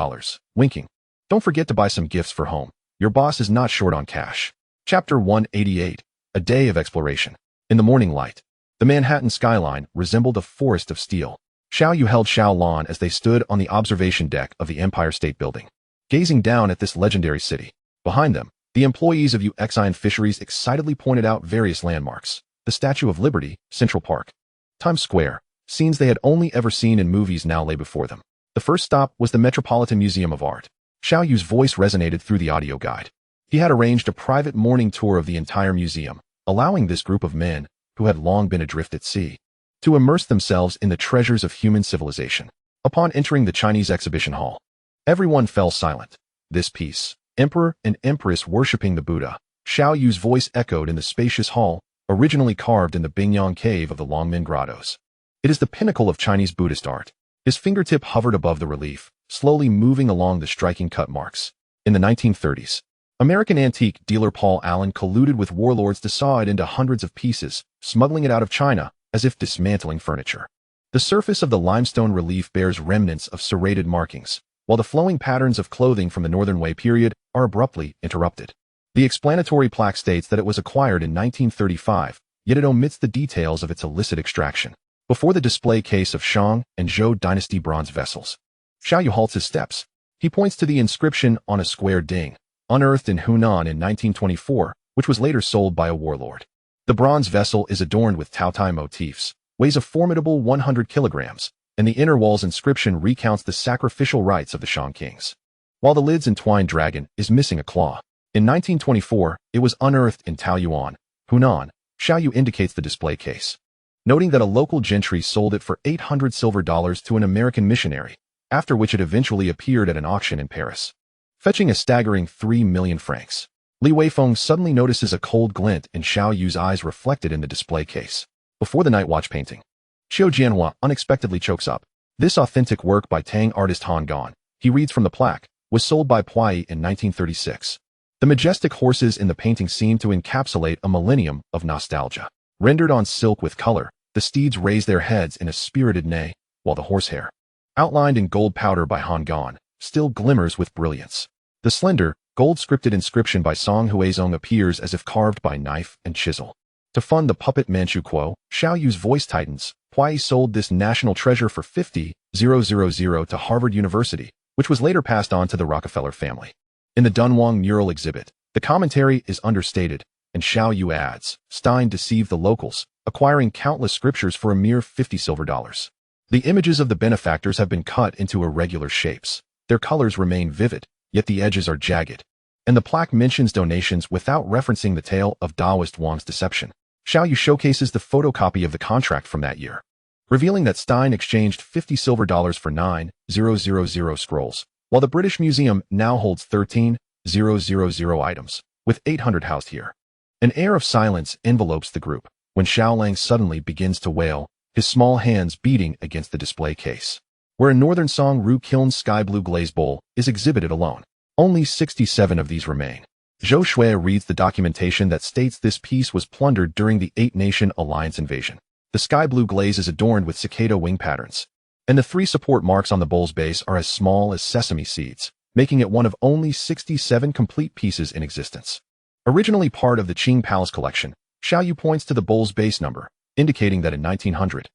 winking, "Don't forget to buy some gifts for home. Your boss is not short on cash." Chapter 188, A Day of Exploration. In the morning light, the Manhattan skyline resembled a forest of steel. Xiaoyu held Xiao Lan as they stood on the observation deck of the Empire State Building, gazing down at this legendary city. Behind them, The employees of UXIN Fisheries excitedly pointed out various landmarks: the Statue of Liberty, Central Park, Times Square. Scenes they had only ever seen in movies now lay before them. The first stop was the Metropolitan Museum of Art. Xiao Yu's voice resonated through the audio guide. He had arranged a private morning tour of the entire museum, allowing this group of men, who had long been adrift at sea, to immerse themselves in the treasures of human civilization. Upon entering the Chinese exhibition hall, everyone fell silent. This piece, Emperor and Empress worshipping the Buddha, Xiao Yu's voice echoed in the spacious hall, originally carved in the Bingyang cave of the Longmen Grottos. It is the pinnacle of Chinese Buddhist art. His fingertip hovered above the relief, slowly moving along the striking cut marks. In the 1930s, American antique dealer Paul Allen colluded with warlords to saw it into hundreds of pieces, smuggling it out of China as if dismantling furniture. The surface of the limestone relief bears remnants of serrated markings, while the flowing patterns of clothing from the Northern Wei period are abruptly interrupted. The explanatory plaque states that it was acquired in 1935, yet it omits the details of its illicit extraction. Before the display case of Shang and Zhou dynasty bronze vessels, Xiao Yu halts his steps. He points to the inscription on a square ding, unearthed in Hunan in 1924, which was later sold by a warlord. The bronze vessel is adorned with Taotai motifs, weighs a formidable 100 kilograms, and the inner wall's inscription recounts the sacrificial rites of the Shang kings, while the lid's entwined dragon is missing a claw. In 1924, it was unearthed in Taoyuan, Hunan. Xiao Yu indicates the display case, noting that a local gentry sold it for $800 silver to an American missionary, after which it eventually appeared at an auction in Paris, fetching a staggering 3 million francs. Li Weifeng suddenly notices a cold glint in Xiao Yu's eyes reflected in the display case. Before the Night Watch painting, Qiu Jianhua unexpectedly chokes up. This authentic work by Tang artist Han Gan, he reads from the plaque, was sold by Puyi in 1936. The majestic horses in the painting seem to encapsulate a millennium of nostalgia. Rendered on silk with color, the steeds raise their heads in a spirited neigh, while the horsehair, outlined in gold powder by Han Gan, still glimmers with brilliance. The slender, gold-scripted inscription by Song Huizong appears as if carved by knife and chisel. To fund the puppet Manchu Kuo, Xiao Yu's voice tightens. Puyi sold this national treasure for $50,000 to Harvard University, which was later passed on to the Rockefeller family. In the Dunhuang mural exhibit, the commentary is understated, and Xiao Yu adds, Stein deceived the locals, acquiring countless scriptures for a mere $50 silver. The images of the benefactors have been cut into irregular shapes. Their colors remain vivid, yet the edges are jagged. And the plaque mentions donations without referencing the tale of Taoist Wang's deception. Xiao Yu showcases the photocopy of the contract from that year, revealing that Stein exchanged $50 silver for 9,000 scrolls, while the British Museum now holds 13,000 items, with 800 housed here. An air of silence envelopes the group when Xiao Lang suddenly begins to wail, his small hands beating against the display case, where a Northern Song Ru Kiln sky blue glaze bowl is exhibited alone. Only 67 of these remain. Zhou Shui reads the documentation that states this piece was plundered during the Eight-Nation Alliance invasion. The sky blue glaze is adorned with cicada wing patterns, and the 3 support marks on the bowl's base are as small as sesame seeds, making it one of only 67 complete pieces in existence. Originally part of the Qing Palace collection, Xiao Yu points to the bowl's base number, indicating that in 1900,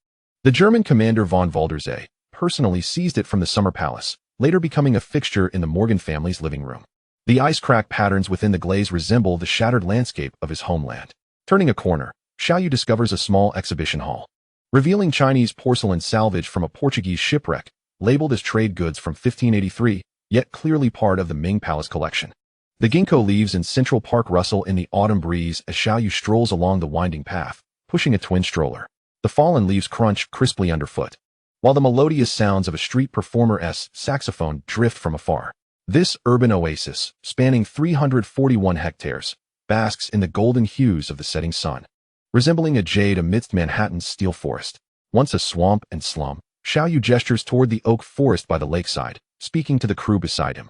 the German commander von Waldersee personally seized it from the Summer Palace, later becoming a fixture in the Morgan family's living room. The ice crack patterns within the glaze resemble the shattered landscape of his homeland. Turning a corner, Xiao Yu discovers a small exhibition hall, revealing Chinese porcelain salvage from a Portuguese shipwreck, labeled as trade goods from 1583, yet clearly part of the Ming Palace collection. The ginkgo leaves in Central Park rustle in the autumn breeze as Xiao Yu strolls along the winding path, pushing a twin stroller. The fallen leaves crunch crisply underfoot, while the melodious sounds of a street performer's saxophone drift from afar. This urban oasis, spanning 341 hectares, basks in the golden hues of the setting sun, resembling a jade amidst Manhattan's steel forest. Once a swamp and slum, Xiao Yu gestures toward the oak forest by the lakeside, speaking to the crew beside him.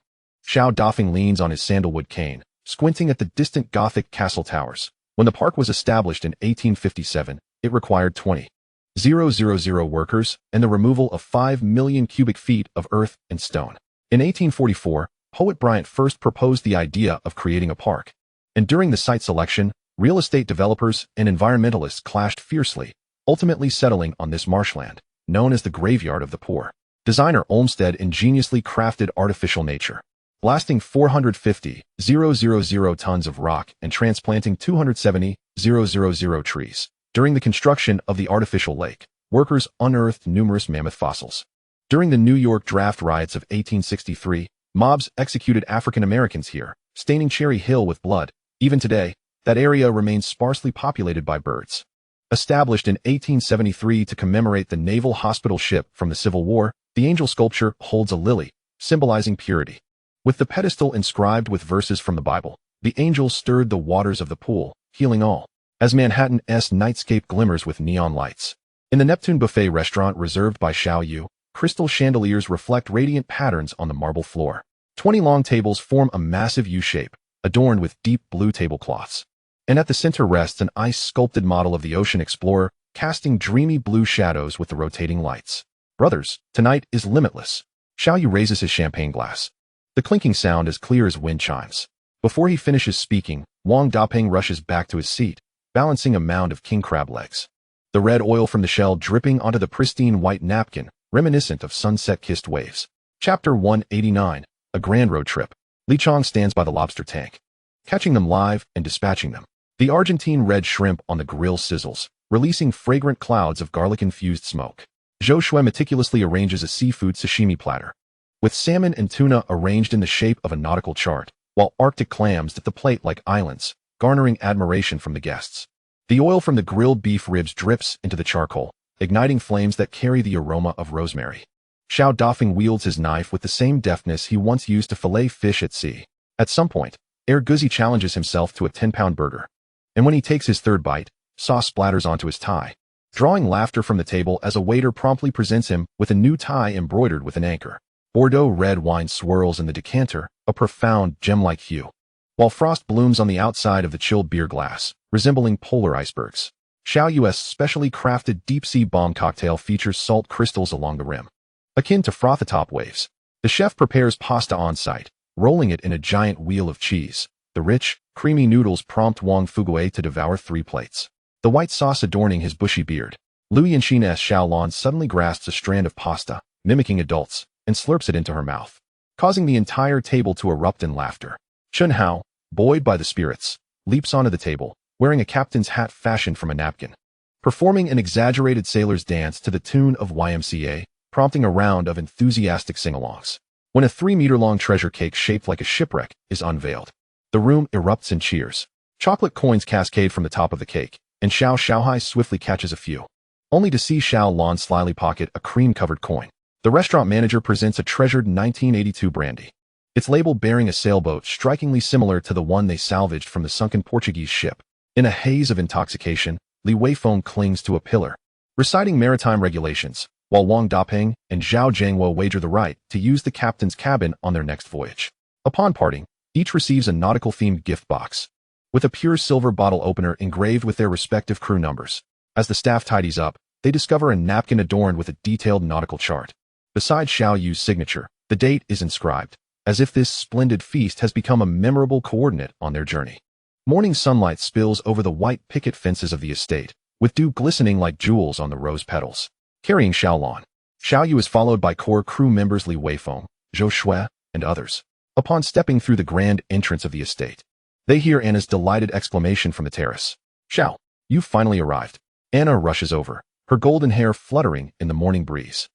Xiao Dafeng leans on his sandalwood cane, squinting at the distant Gothic castle towers. When the park was established in 1857, it required 20,000 workers and the removal of 5 million cubic feet of earth and stone. In 1844, poet Bryant first proposed the idea of creating a park, and during the site selection, real estate developers and environmentalists clashed fiercely, ultimately settling on this marshland, known as the graveyard of the poor. Designer Olmsted ingeniously crafted artificial nature, blasting 450,000 tons of rock and transplanting 270,000 trees. During the construction of the artificial lake, workers unearthed numerous mammoth fossils. During the New York draft riots of 1863, mobs executed African Americans here, staining Cherry Hill with blood. Even today, that area remains sparsely populated by birds. Established in 1873 to commemorate the naval hospital ship from the Civil War, the angel sculpture holds a lily, symbolizing purity. With the pedestal inscribed with verses from the Bible, the angel stirred the waters of the pool, healing all. As Manhattan's nightscape glimmers with neon lights. In the Neptune Buffet restaurant reserved by Xiao Yu, crystal chandeliers reflect radiant patterns on the marble floor. 20 long tables form a massive U shape, adorned with deep blue tablecloths. And at the center rests an ice-sculpted model of the ocean explorer, casting dreamy blue shadows with the rotating lights. Brothers, tonight is limitless. Xiao Yu raises his champagne glass. The clinking sound is clear as wind chimes. Before he finishes speaking, Wang Dapeng rushes back to his seat, balancing a mound of king crab legs. The red oil from the shell dripping onto the pristine white napkin, reminiscent of sunset-kissed waves. Chapter 189, A Grand Road Trip. Li Chong stands by the lobster tank, catching them live and dispatching them. The Argentine red shrimp on the grill sizzles, releasing fragrant clouds of garlic-infused smoke. Zhou Shui meticulously arranges a seafood sashimi platter, with salmon and tuna arranged in the shape of a nautical chart, while Arctic clams dip the plate like islands, garnering admiration from the guests. The oil from the grilled beef ribs drips into the charcoal, igniting flames that carry the aroma of rosemary. Xiao Dafeng wields his knife with the same deftness he once used to fillet fish at sea. At some point, Guzi challenges himself to a 10-pound burger. And when he takes his third bite, sauce splatters onto his tie, drawing laughter from the table as a waiter promptly presents him with a new tie embroidered with an anchor. Bordeaux red wine swirls in the decanter, a profound gem-like hue, while frost blooms on the outside of the chilled beer glass, resembling polar icebergs. Xiao Yu's specially crafted deep-sea bomb cocktail features salt crystals along the rim, akin to frothatop waves. The chef prepares pasta on site, rolling it in a giant wheel of cheese. The rich, creamy noodles prompt Wang Fugue to devour 3 plates, the white sauce adorning his bushy beard. Lu Yanxin's Xiaolon suddenly grasps a strand of pasta, mimicking adults, and slurps it into her mouth, causing the entire table to erupt in laughter. Chun Hao, buoyed by the spirits, leaps onto the table, wearing a captain's hat fashioned from a napkin, performing an exaggerated sailor's dance to the tune of YMCA, prompting a round of enthusiastic sing-alongs. When a 3-meter-long treasure cake shaped like a shipwreck is unveiled, the room erupts in cheers. Chocolate coins cascade from the top of the cake, and Xiao Xiaohai swiftly catches a few, only to see Xiao Lan slyly pocket a cream-covered coin. The restaurant manager presents a treasured 1982 brandy, its label bearing a sailboat strikingly similar to the one they salvaged from the sunken Portuguese ship. In a haze of intoxication, Li Weifeng clings to a pillar, reciting maritime regulations, while Wang Dapeng and Zhao Jiangwo wager the right to use the captain's cabin on their next voyage. Upon parting, each receives a nautical-themed gift box, with a pure silver bottle opener engraved with their respective crew numbers. As the staff tidies up, they discover a napkin adorned with a detailed nautical chart. Beside Xiao Yu's signature, the date is inscribed, as if this splendid feast has become a memorable coordinate on their journey. Morning sunlight spills over the white picket fences of the estate, with dew glistening like jewels on the rose petals. Carrying Xiaolon, Xiao Yu is followed by core crew members Li Weifeng, Zhou Shui, and others. Upon stepping through the grand entrance of the estate, they hear Anna's delighted exclamation from the terrace. "Xiao, you've finally arrived." Anna rushes over, her golden hair fluttering in the morning breeze.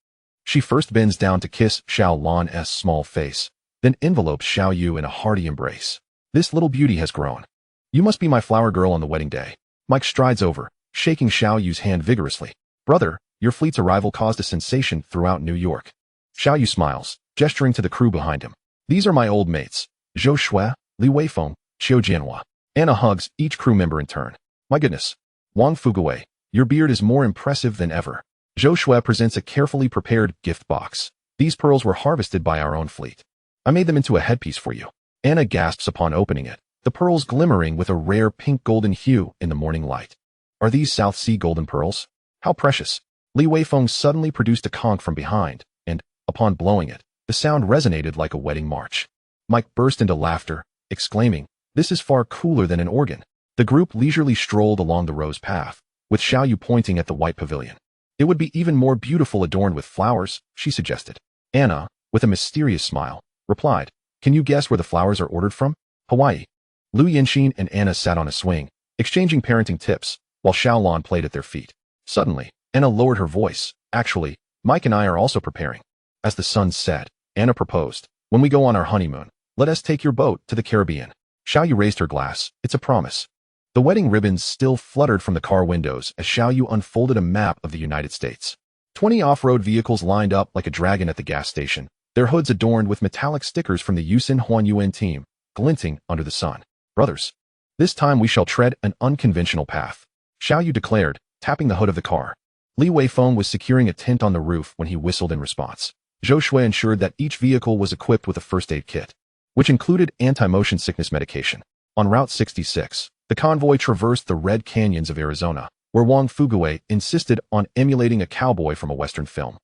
She first bends down to kiss Xiao Lan's small face, then envelopes Xiao Yu in a hearty embrace. "This little beauty has grown. You must be my flower girl on the wedding day." Mike strides over, shaking Xiao Yu's hand vigorously. "Brother, your fleet's arrival caused a sensation throughout New York." Xiao Yu smiles, gesturing to the crew behind him. "These are my old mates, Zhou Shui, Li Weifeng, Qiu Jianhua." Anna hugs each crew member in turn. "My goodness, Wang Fugue, your beard is more impressive than ever." Zhou Shui presents a carefully prepared gift box. "These pearls were harvested by our own fleet. I made them into a headpiece for you." Anna gasps upon opening it, the pearls glimmering with a rare pink-golden hue in the morning light. "Are these South Sea golden pearls? How precious." Li Weifeng suddenly produced a conch from behind, and, upon blowing it, the sound resonated like a wedding march. Mike burst into laughter, exclaiming, "This is far cooler than an organ." The group leisurely strolled along the rose path, with Xiao Yu pointing at the white pavilion. "It would be even more beautiful adorned with flowers," she suggested. Anna, with a mysterious smile, replied, Can you guess where the flowers are ordered from? Hawaii. Lu Yinxin and Anna sat on a swing, exchanging parenting tips, while Xiaolan played at their feet. Suddenly, Anna lowered her voice. Actually, Mike and I are also preparing. As the sun set, Anna proposed, when we go on our honeymoon, let us take your boat to the Caribbean. Xiaoyu raised her glass. It's a promise. The wedding ribbons still fluttered from the car windows as Xiaoyu unfolded a map of the United States. 20 off-road vehicles lined up like a dragon at the gas station, their hoods adorned with metallic stickers from the Yusin Huanyuan team, glinting under the sun. Brothers, this time we shall tread an unconventional path, Xiaoyu declared, tapping the hood of the car. Li Weifeng was securing a tent on the roof when he whistled in response. Zhou Shui ensured that each vehicle was equipped with a first aid kit, which included anti-motion sickness medication. On Route 66, the convoy traversed the red canyons of Arizona, where Wang Fuguei insisted on emulating a cowboy from a Western film,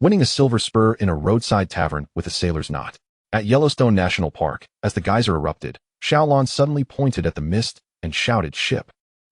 winning a silver spur in a roadside tavern with a sailor's knot. At Yellowstone National Park, as the geyser erupted, Xiaolan suddenly pointed at the mist and shouted, "Ship."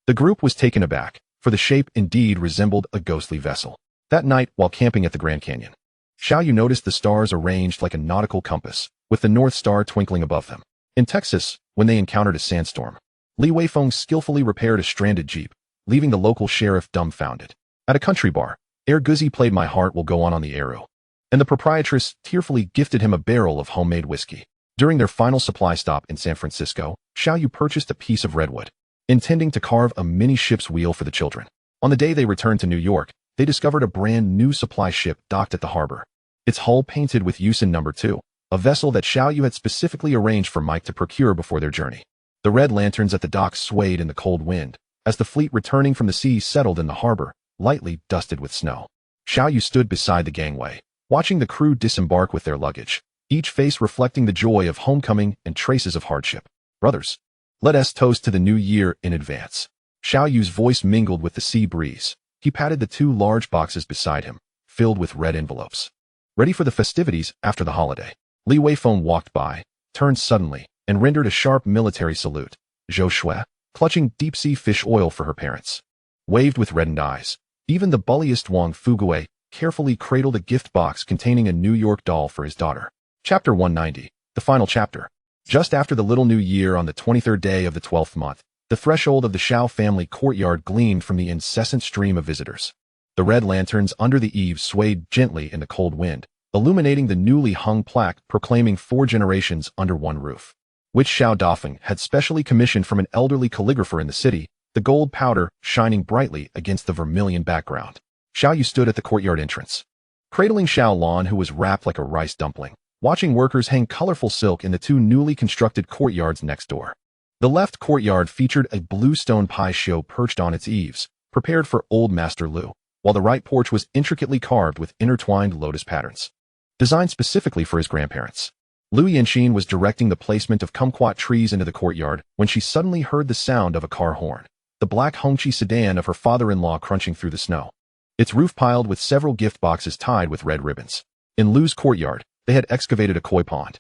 The group was taken aback, for the shape indeed resembled a ghostly vessel. That night, while camping at the Grand Canyon, Xiaoyu noticed the stars arranged like a nautical compass, with the North Star twinkling above them. In Texas, when they encountered a sandstorm, Li Weifeng skillfully repaired a stranded jeep, leaving the local sheriff dumbfounded. At a country bar, Air Guzzi played My Heart Will Go On the Arrow, and the proprietress tearfully gifted him a barrel of homemade whiskey. During their final supply stop in San Francisco, Xiaoyu purchased a piece of redwood, intending to carve a mini ship's wheel for the children. On the day they returned to New York, they discovered a brand new supply ship docked at the harbor, its hull painted with Yusin No. 2, a vessel that Xiaoyu had specifically arranged for Mike to procure before their journey. The red lanterns at the dock swayed in the cold wind, as the fleet returning from the sea settled in the harbor, lightly dusted with snow. Xiaoyu stood beside the gangway, watching the crew disembark with their luggage, each face reflecting the joy of homecoming and traces of hardship. Brothers, let us toast to the new year in advance. Xiaoyu's voice mingled with the sea breeze. He patted the 2 large boxes beside him, filled with red envelopes. Ready for the festivities after the holiday. Li Weifeng walked by, turned suddenly, and rendered a sharp military salute. Zhou Shui, clutching deep-sea fish oil for her parents, waved with reddened eyes. Even the bulliest Wang Fuguei carefully cradled a gift box containing a New York doll for his daughter. Chapter 190, the final chapter. Just after the little new year on the 23rd day of the 12th month, the threshold of the Shao family courtyard gleamed from the incessant stream of visitors. The red lanterns under the eaves swayed gently in the cold wind, illuminating the newly hung plaque proclaiming 4 generations under one roof, which Xiao Dafeng had specially commissioned from an elderly calligrapher in the city, the gold powder shining brightly against the vermilion background. Xiaoyu stood at the courtyard entrance, cradling Xiaolan, who was wrapped like a rice dumpling, watching workers hang colorful silk in the 2 newly constructed courtyards next door. The left courtyard featured a blue stone pie show perched on its eaves, prepared for Old Master Lu, while the right porch was intricately carved with intertwined lotus patterns, designed specifically for his grandparents. Lu Yinxin was directing the placement of kumquat trees into the courtyard when she suddenly heard the sound of a car horn, the black Hongqi sedan of her father-in-law crunching through the snow, its roof piled with several gift boxes tied with red ribbons. In Lu's courtyard, they had excavated a koi pond,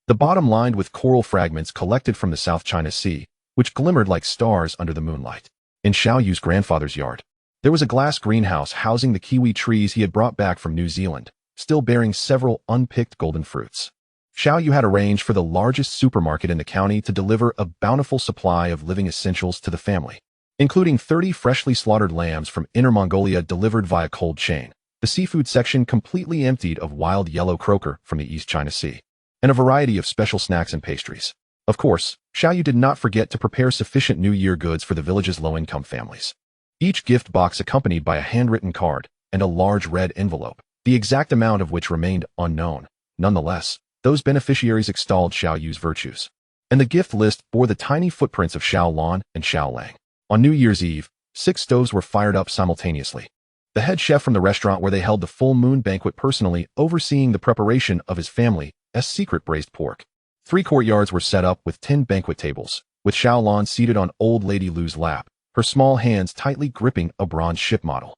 the bottom lined with coral fragments collected from the South China Sea, which glimmered like stars under the moonlight. In Xiaoyu's grandfather's yard, there was a glass greenhouse housing the kiwi trees he had brought back from New Zealand, still bearing several unpicked golden fruits. Xiaoyu had arranged for the largest supermarket in the county to deliver a bountiful supply of living essentials to the family, including 30 freshly slaughtered lambs from Inner Mongolia delivered via cold chain, the seafood section completely emptied of wild yellow croaker from the East China Sea, and a variety of special snacks and pastries. Of course, Xiaoyu did not forget to prepare sufficient New Year goods for the village's low-income families. Each gift box accompanied by a handwritten card and a large red envelope, the exact amount of which remained unknown. Nonetheless, those beneficiaries extolled Xiaoyu's virtues, and the gift list bore the tiny footprints of Xiaolan and Xiaolang. On New Year's Eve, 6 stoves were fired up simultaneously. The head chef from the restaurant where they held the full moon banquet personally overseeing the preparation of his family's secret braised pork. 3 courtyards were set up with 10 banquet tables, with Xiaolan seated on Old Lady Lu's lap, her small hands tightly gripping a bronze ship model,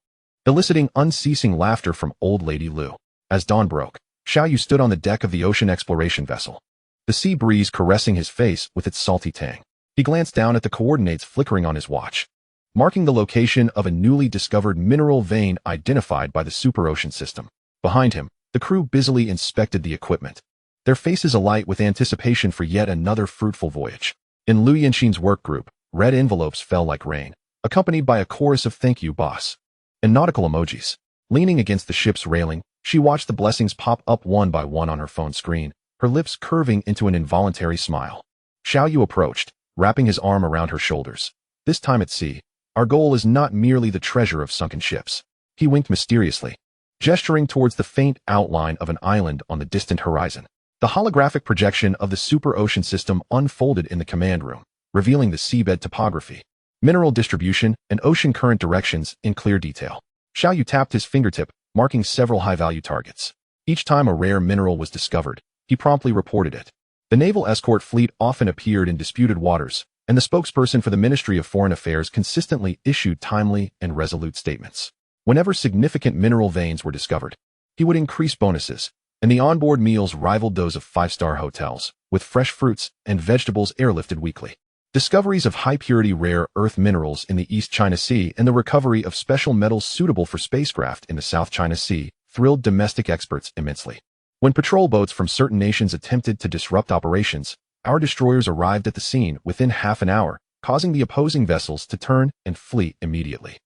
eliciting unceasing laughter from Old Lady Lu. As dawn broke, Xiaoyu stood on the deck of the ocean exploration vessel, the sea breeze caressing his face with its salty tang. He glanced down at the coordinates flickering on his watch, marking the location of a newly discovered mineral vein identified by the superocean system. Behind him, the crew busily inspected the equipment, their faces alight with anticipation for yet another fruitful voyage. In Liu Yanqing's work group, red envelopes fell like rain, accompanied by a chorus of "Thank you, boss" and nautical emojis. Leaning against the ship's railing, she watched the blessings pop up one by one on her phone screen, her lips curving into an involuntary smile. Xiao Yu approached, wrapping his arm around her shoulders. "This time at sea, our goal is not merely the treasure of sunken ships." He winked mysteriously, gesturing towards the faint outline of an island on the distant horizon. The holographic projection of the super ocean system unfolded in the command room, revealing the seabed topography, mineral distribution, and ocean current directions in clear detail. Xiao Yu tapped his fingertip, marking several high-value targets. Each time a rare mineral was discovered, he promptly reported it. The naval escort fleet often appeared in disputed waters, and the spokesperson for the Ministry of Foreign Affairs consistently issued timely and resolute statements. Whenever significant mineral veins were discovered, he would increase bonuses, and the onboard meals rivaled those of five-star hotels, with fresh fruits and vegetables airlifted weekly. Discoveries of high-purity rare earth minerals in the East China Sea and the recovery of special metals suitable for spacecraft in the South China Sea thrilled domestic experts immensely. When patrol boats from certain nations attempted to disrupt operations, our destroyers arrived at the scene within half an hour, causing the opposing vessels to turn and flee immediately.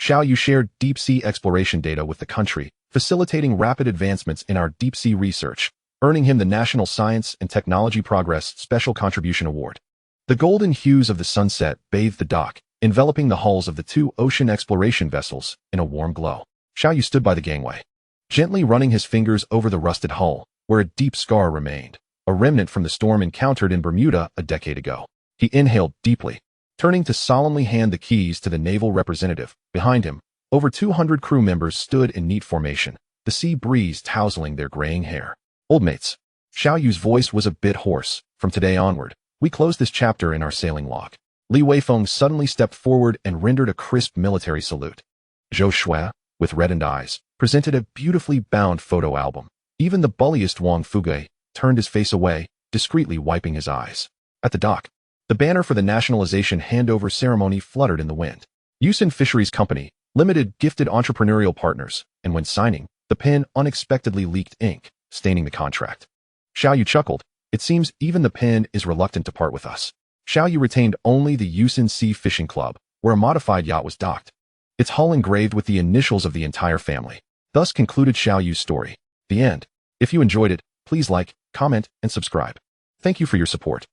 Xiao Yu shared deep-sea exploration data with the country, facilitating rapid advancements in our deep-sea research, earning him the National Science and Technology Progress Special Contribution Award. The golden hues of the sunset bathed the dock, enveloping the hulls of the two ocean exploration vessels in a warm glow. Xiao Yu stood by the gangway, gently running his fingers over the rusted hull, where a deep scar remained, a remnant from the storm encountered in Bermuda a decade ago. He inhaled deeply, turning to solemnly hand the keys to the naval representative. Behind him, over 200 crew members stood in neat formation, the sea breeze tousling their graying hair. "Old mates." Xiao Yu's voice was a bit hoarse. "From today onward, we close this chapter in our sailing log." Li Weifeng suddenly stepped forward and rendered a crisp military salute. Zhou Shui, with reddened eyes, presented a beautifully bound photo album. Even the bulliest Wang Fuge turned his face away, discreetly wiping his eyes. At the dock, the banner for the nationalization handover ceremony fluttered in the wind. Yusen Fisheries Company, Limited gifted entrepreneurial partners, and when signing, the pen unexpectedly leaked ink, staining the contract. Xiao Yu chuckled. "It seems even the pen is reluctant to part with us." Xiao Yu retained only the Yusen Sea Fishing Club, where a modified yacht was docked, its hull engraved with the initials of the entire family. Thus concluded Xiao Yu's story. The end. If you enjoyed it, please like, comment, and subscribe. Thank you for your support.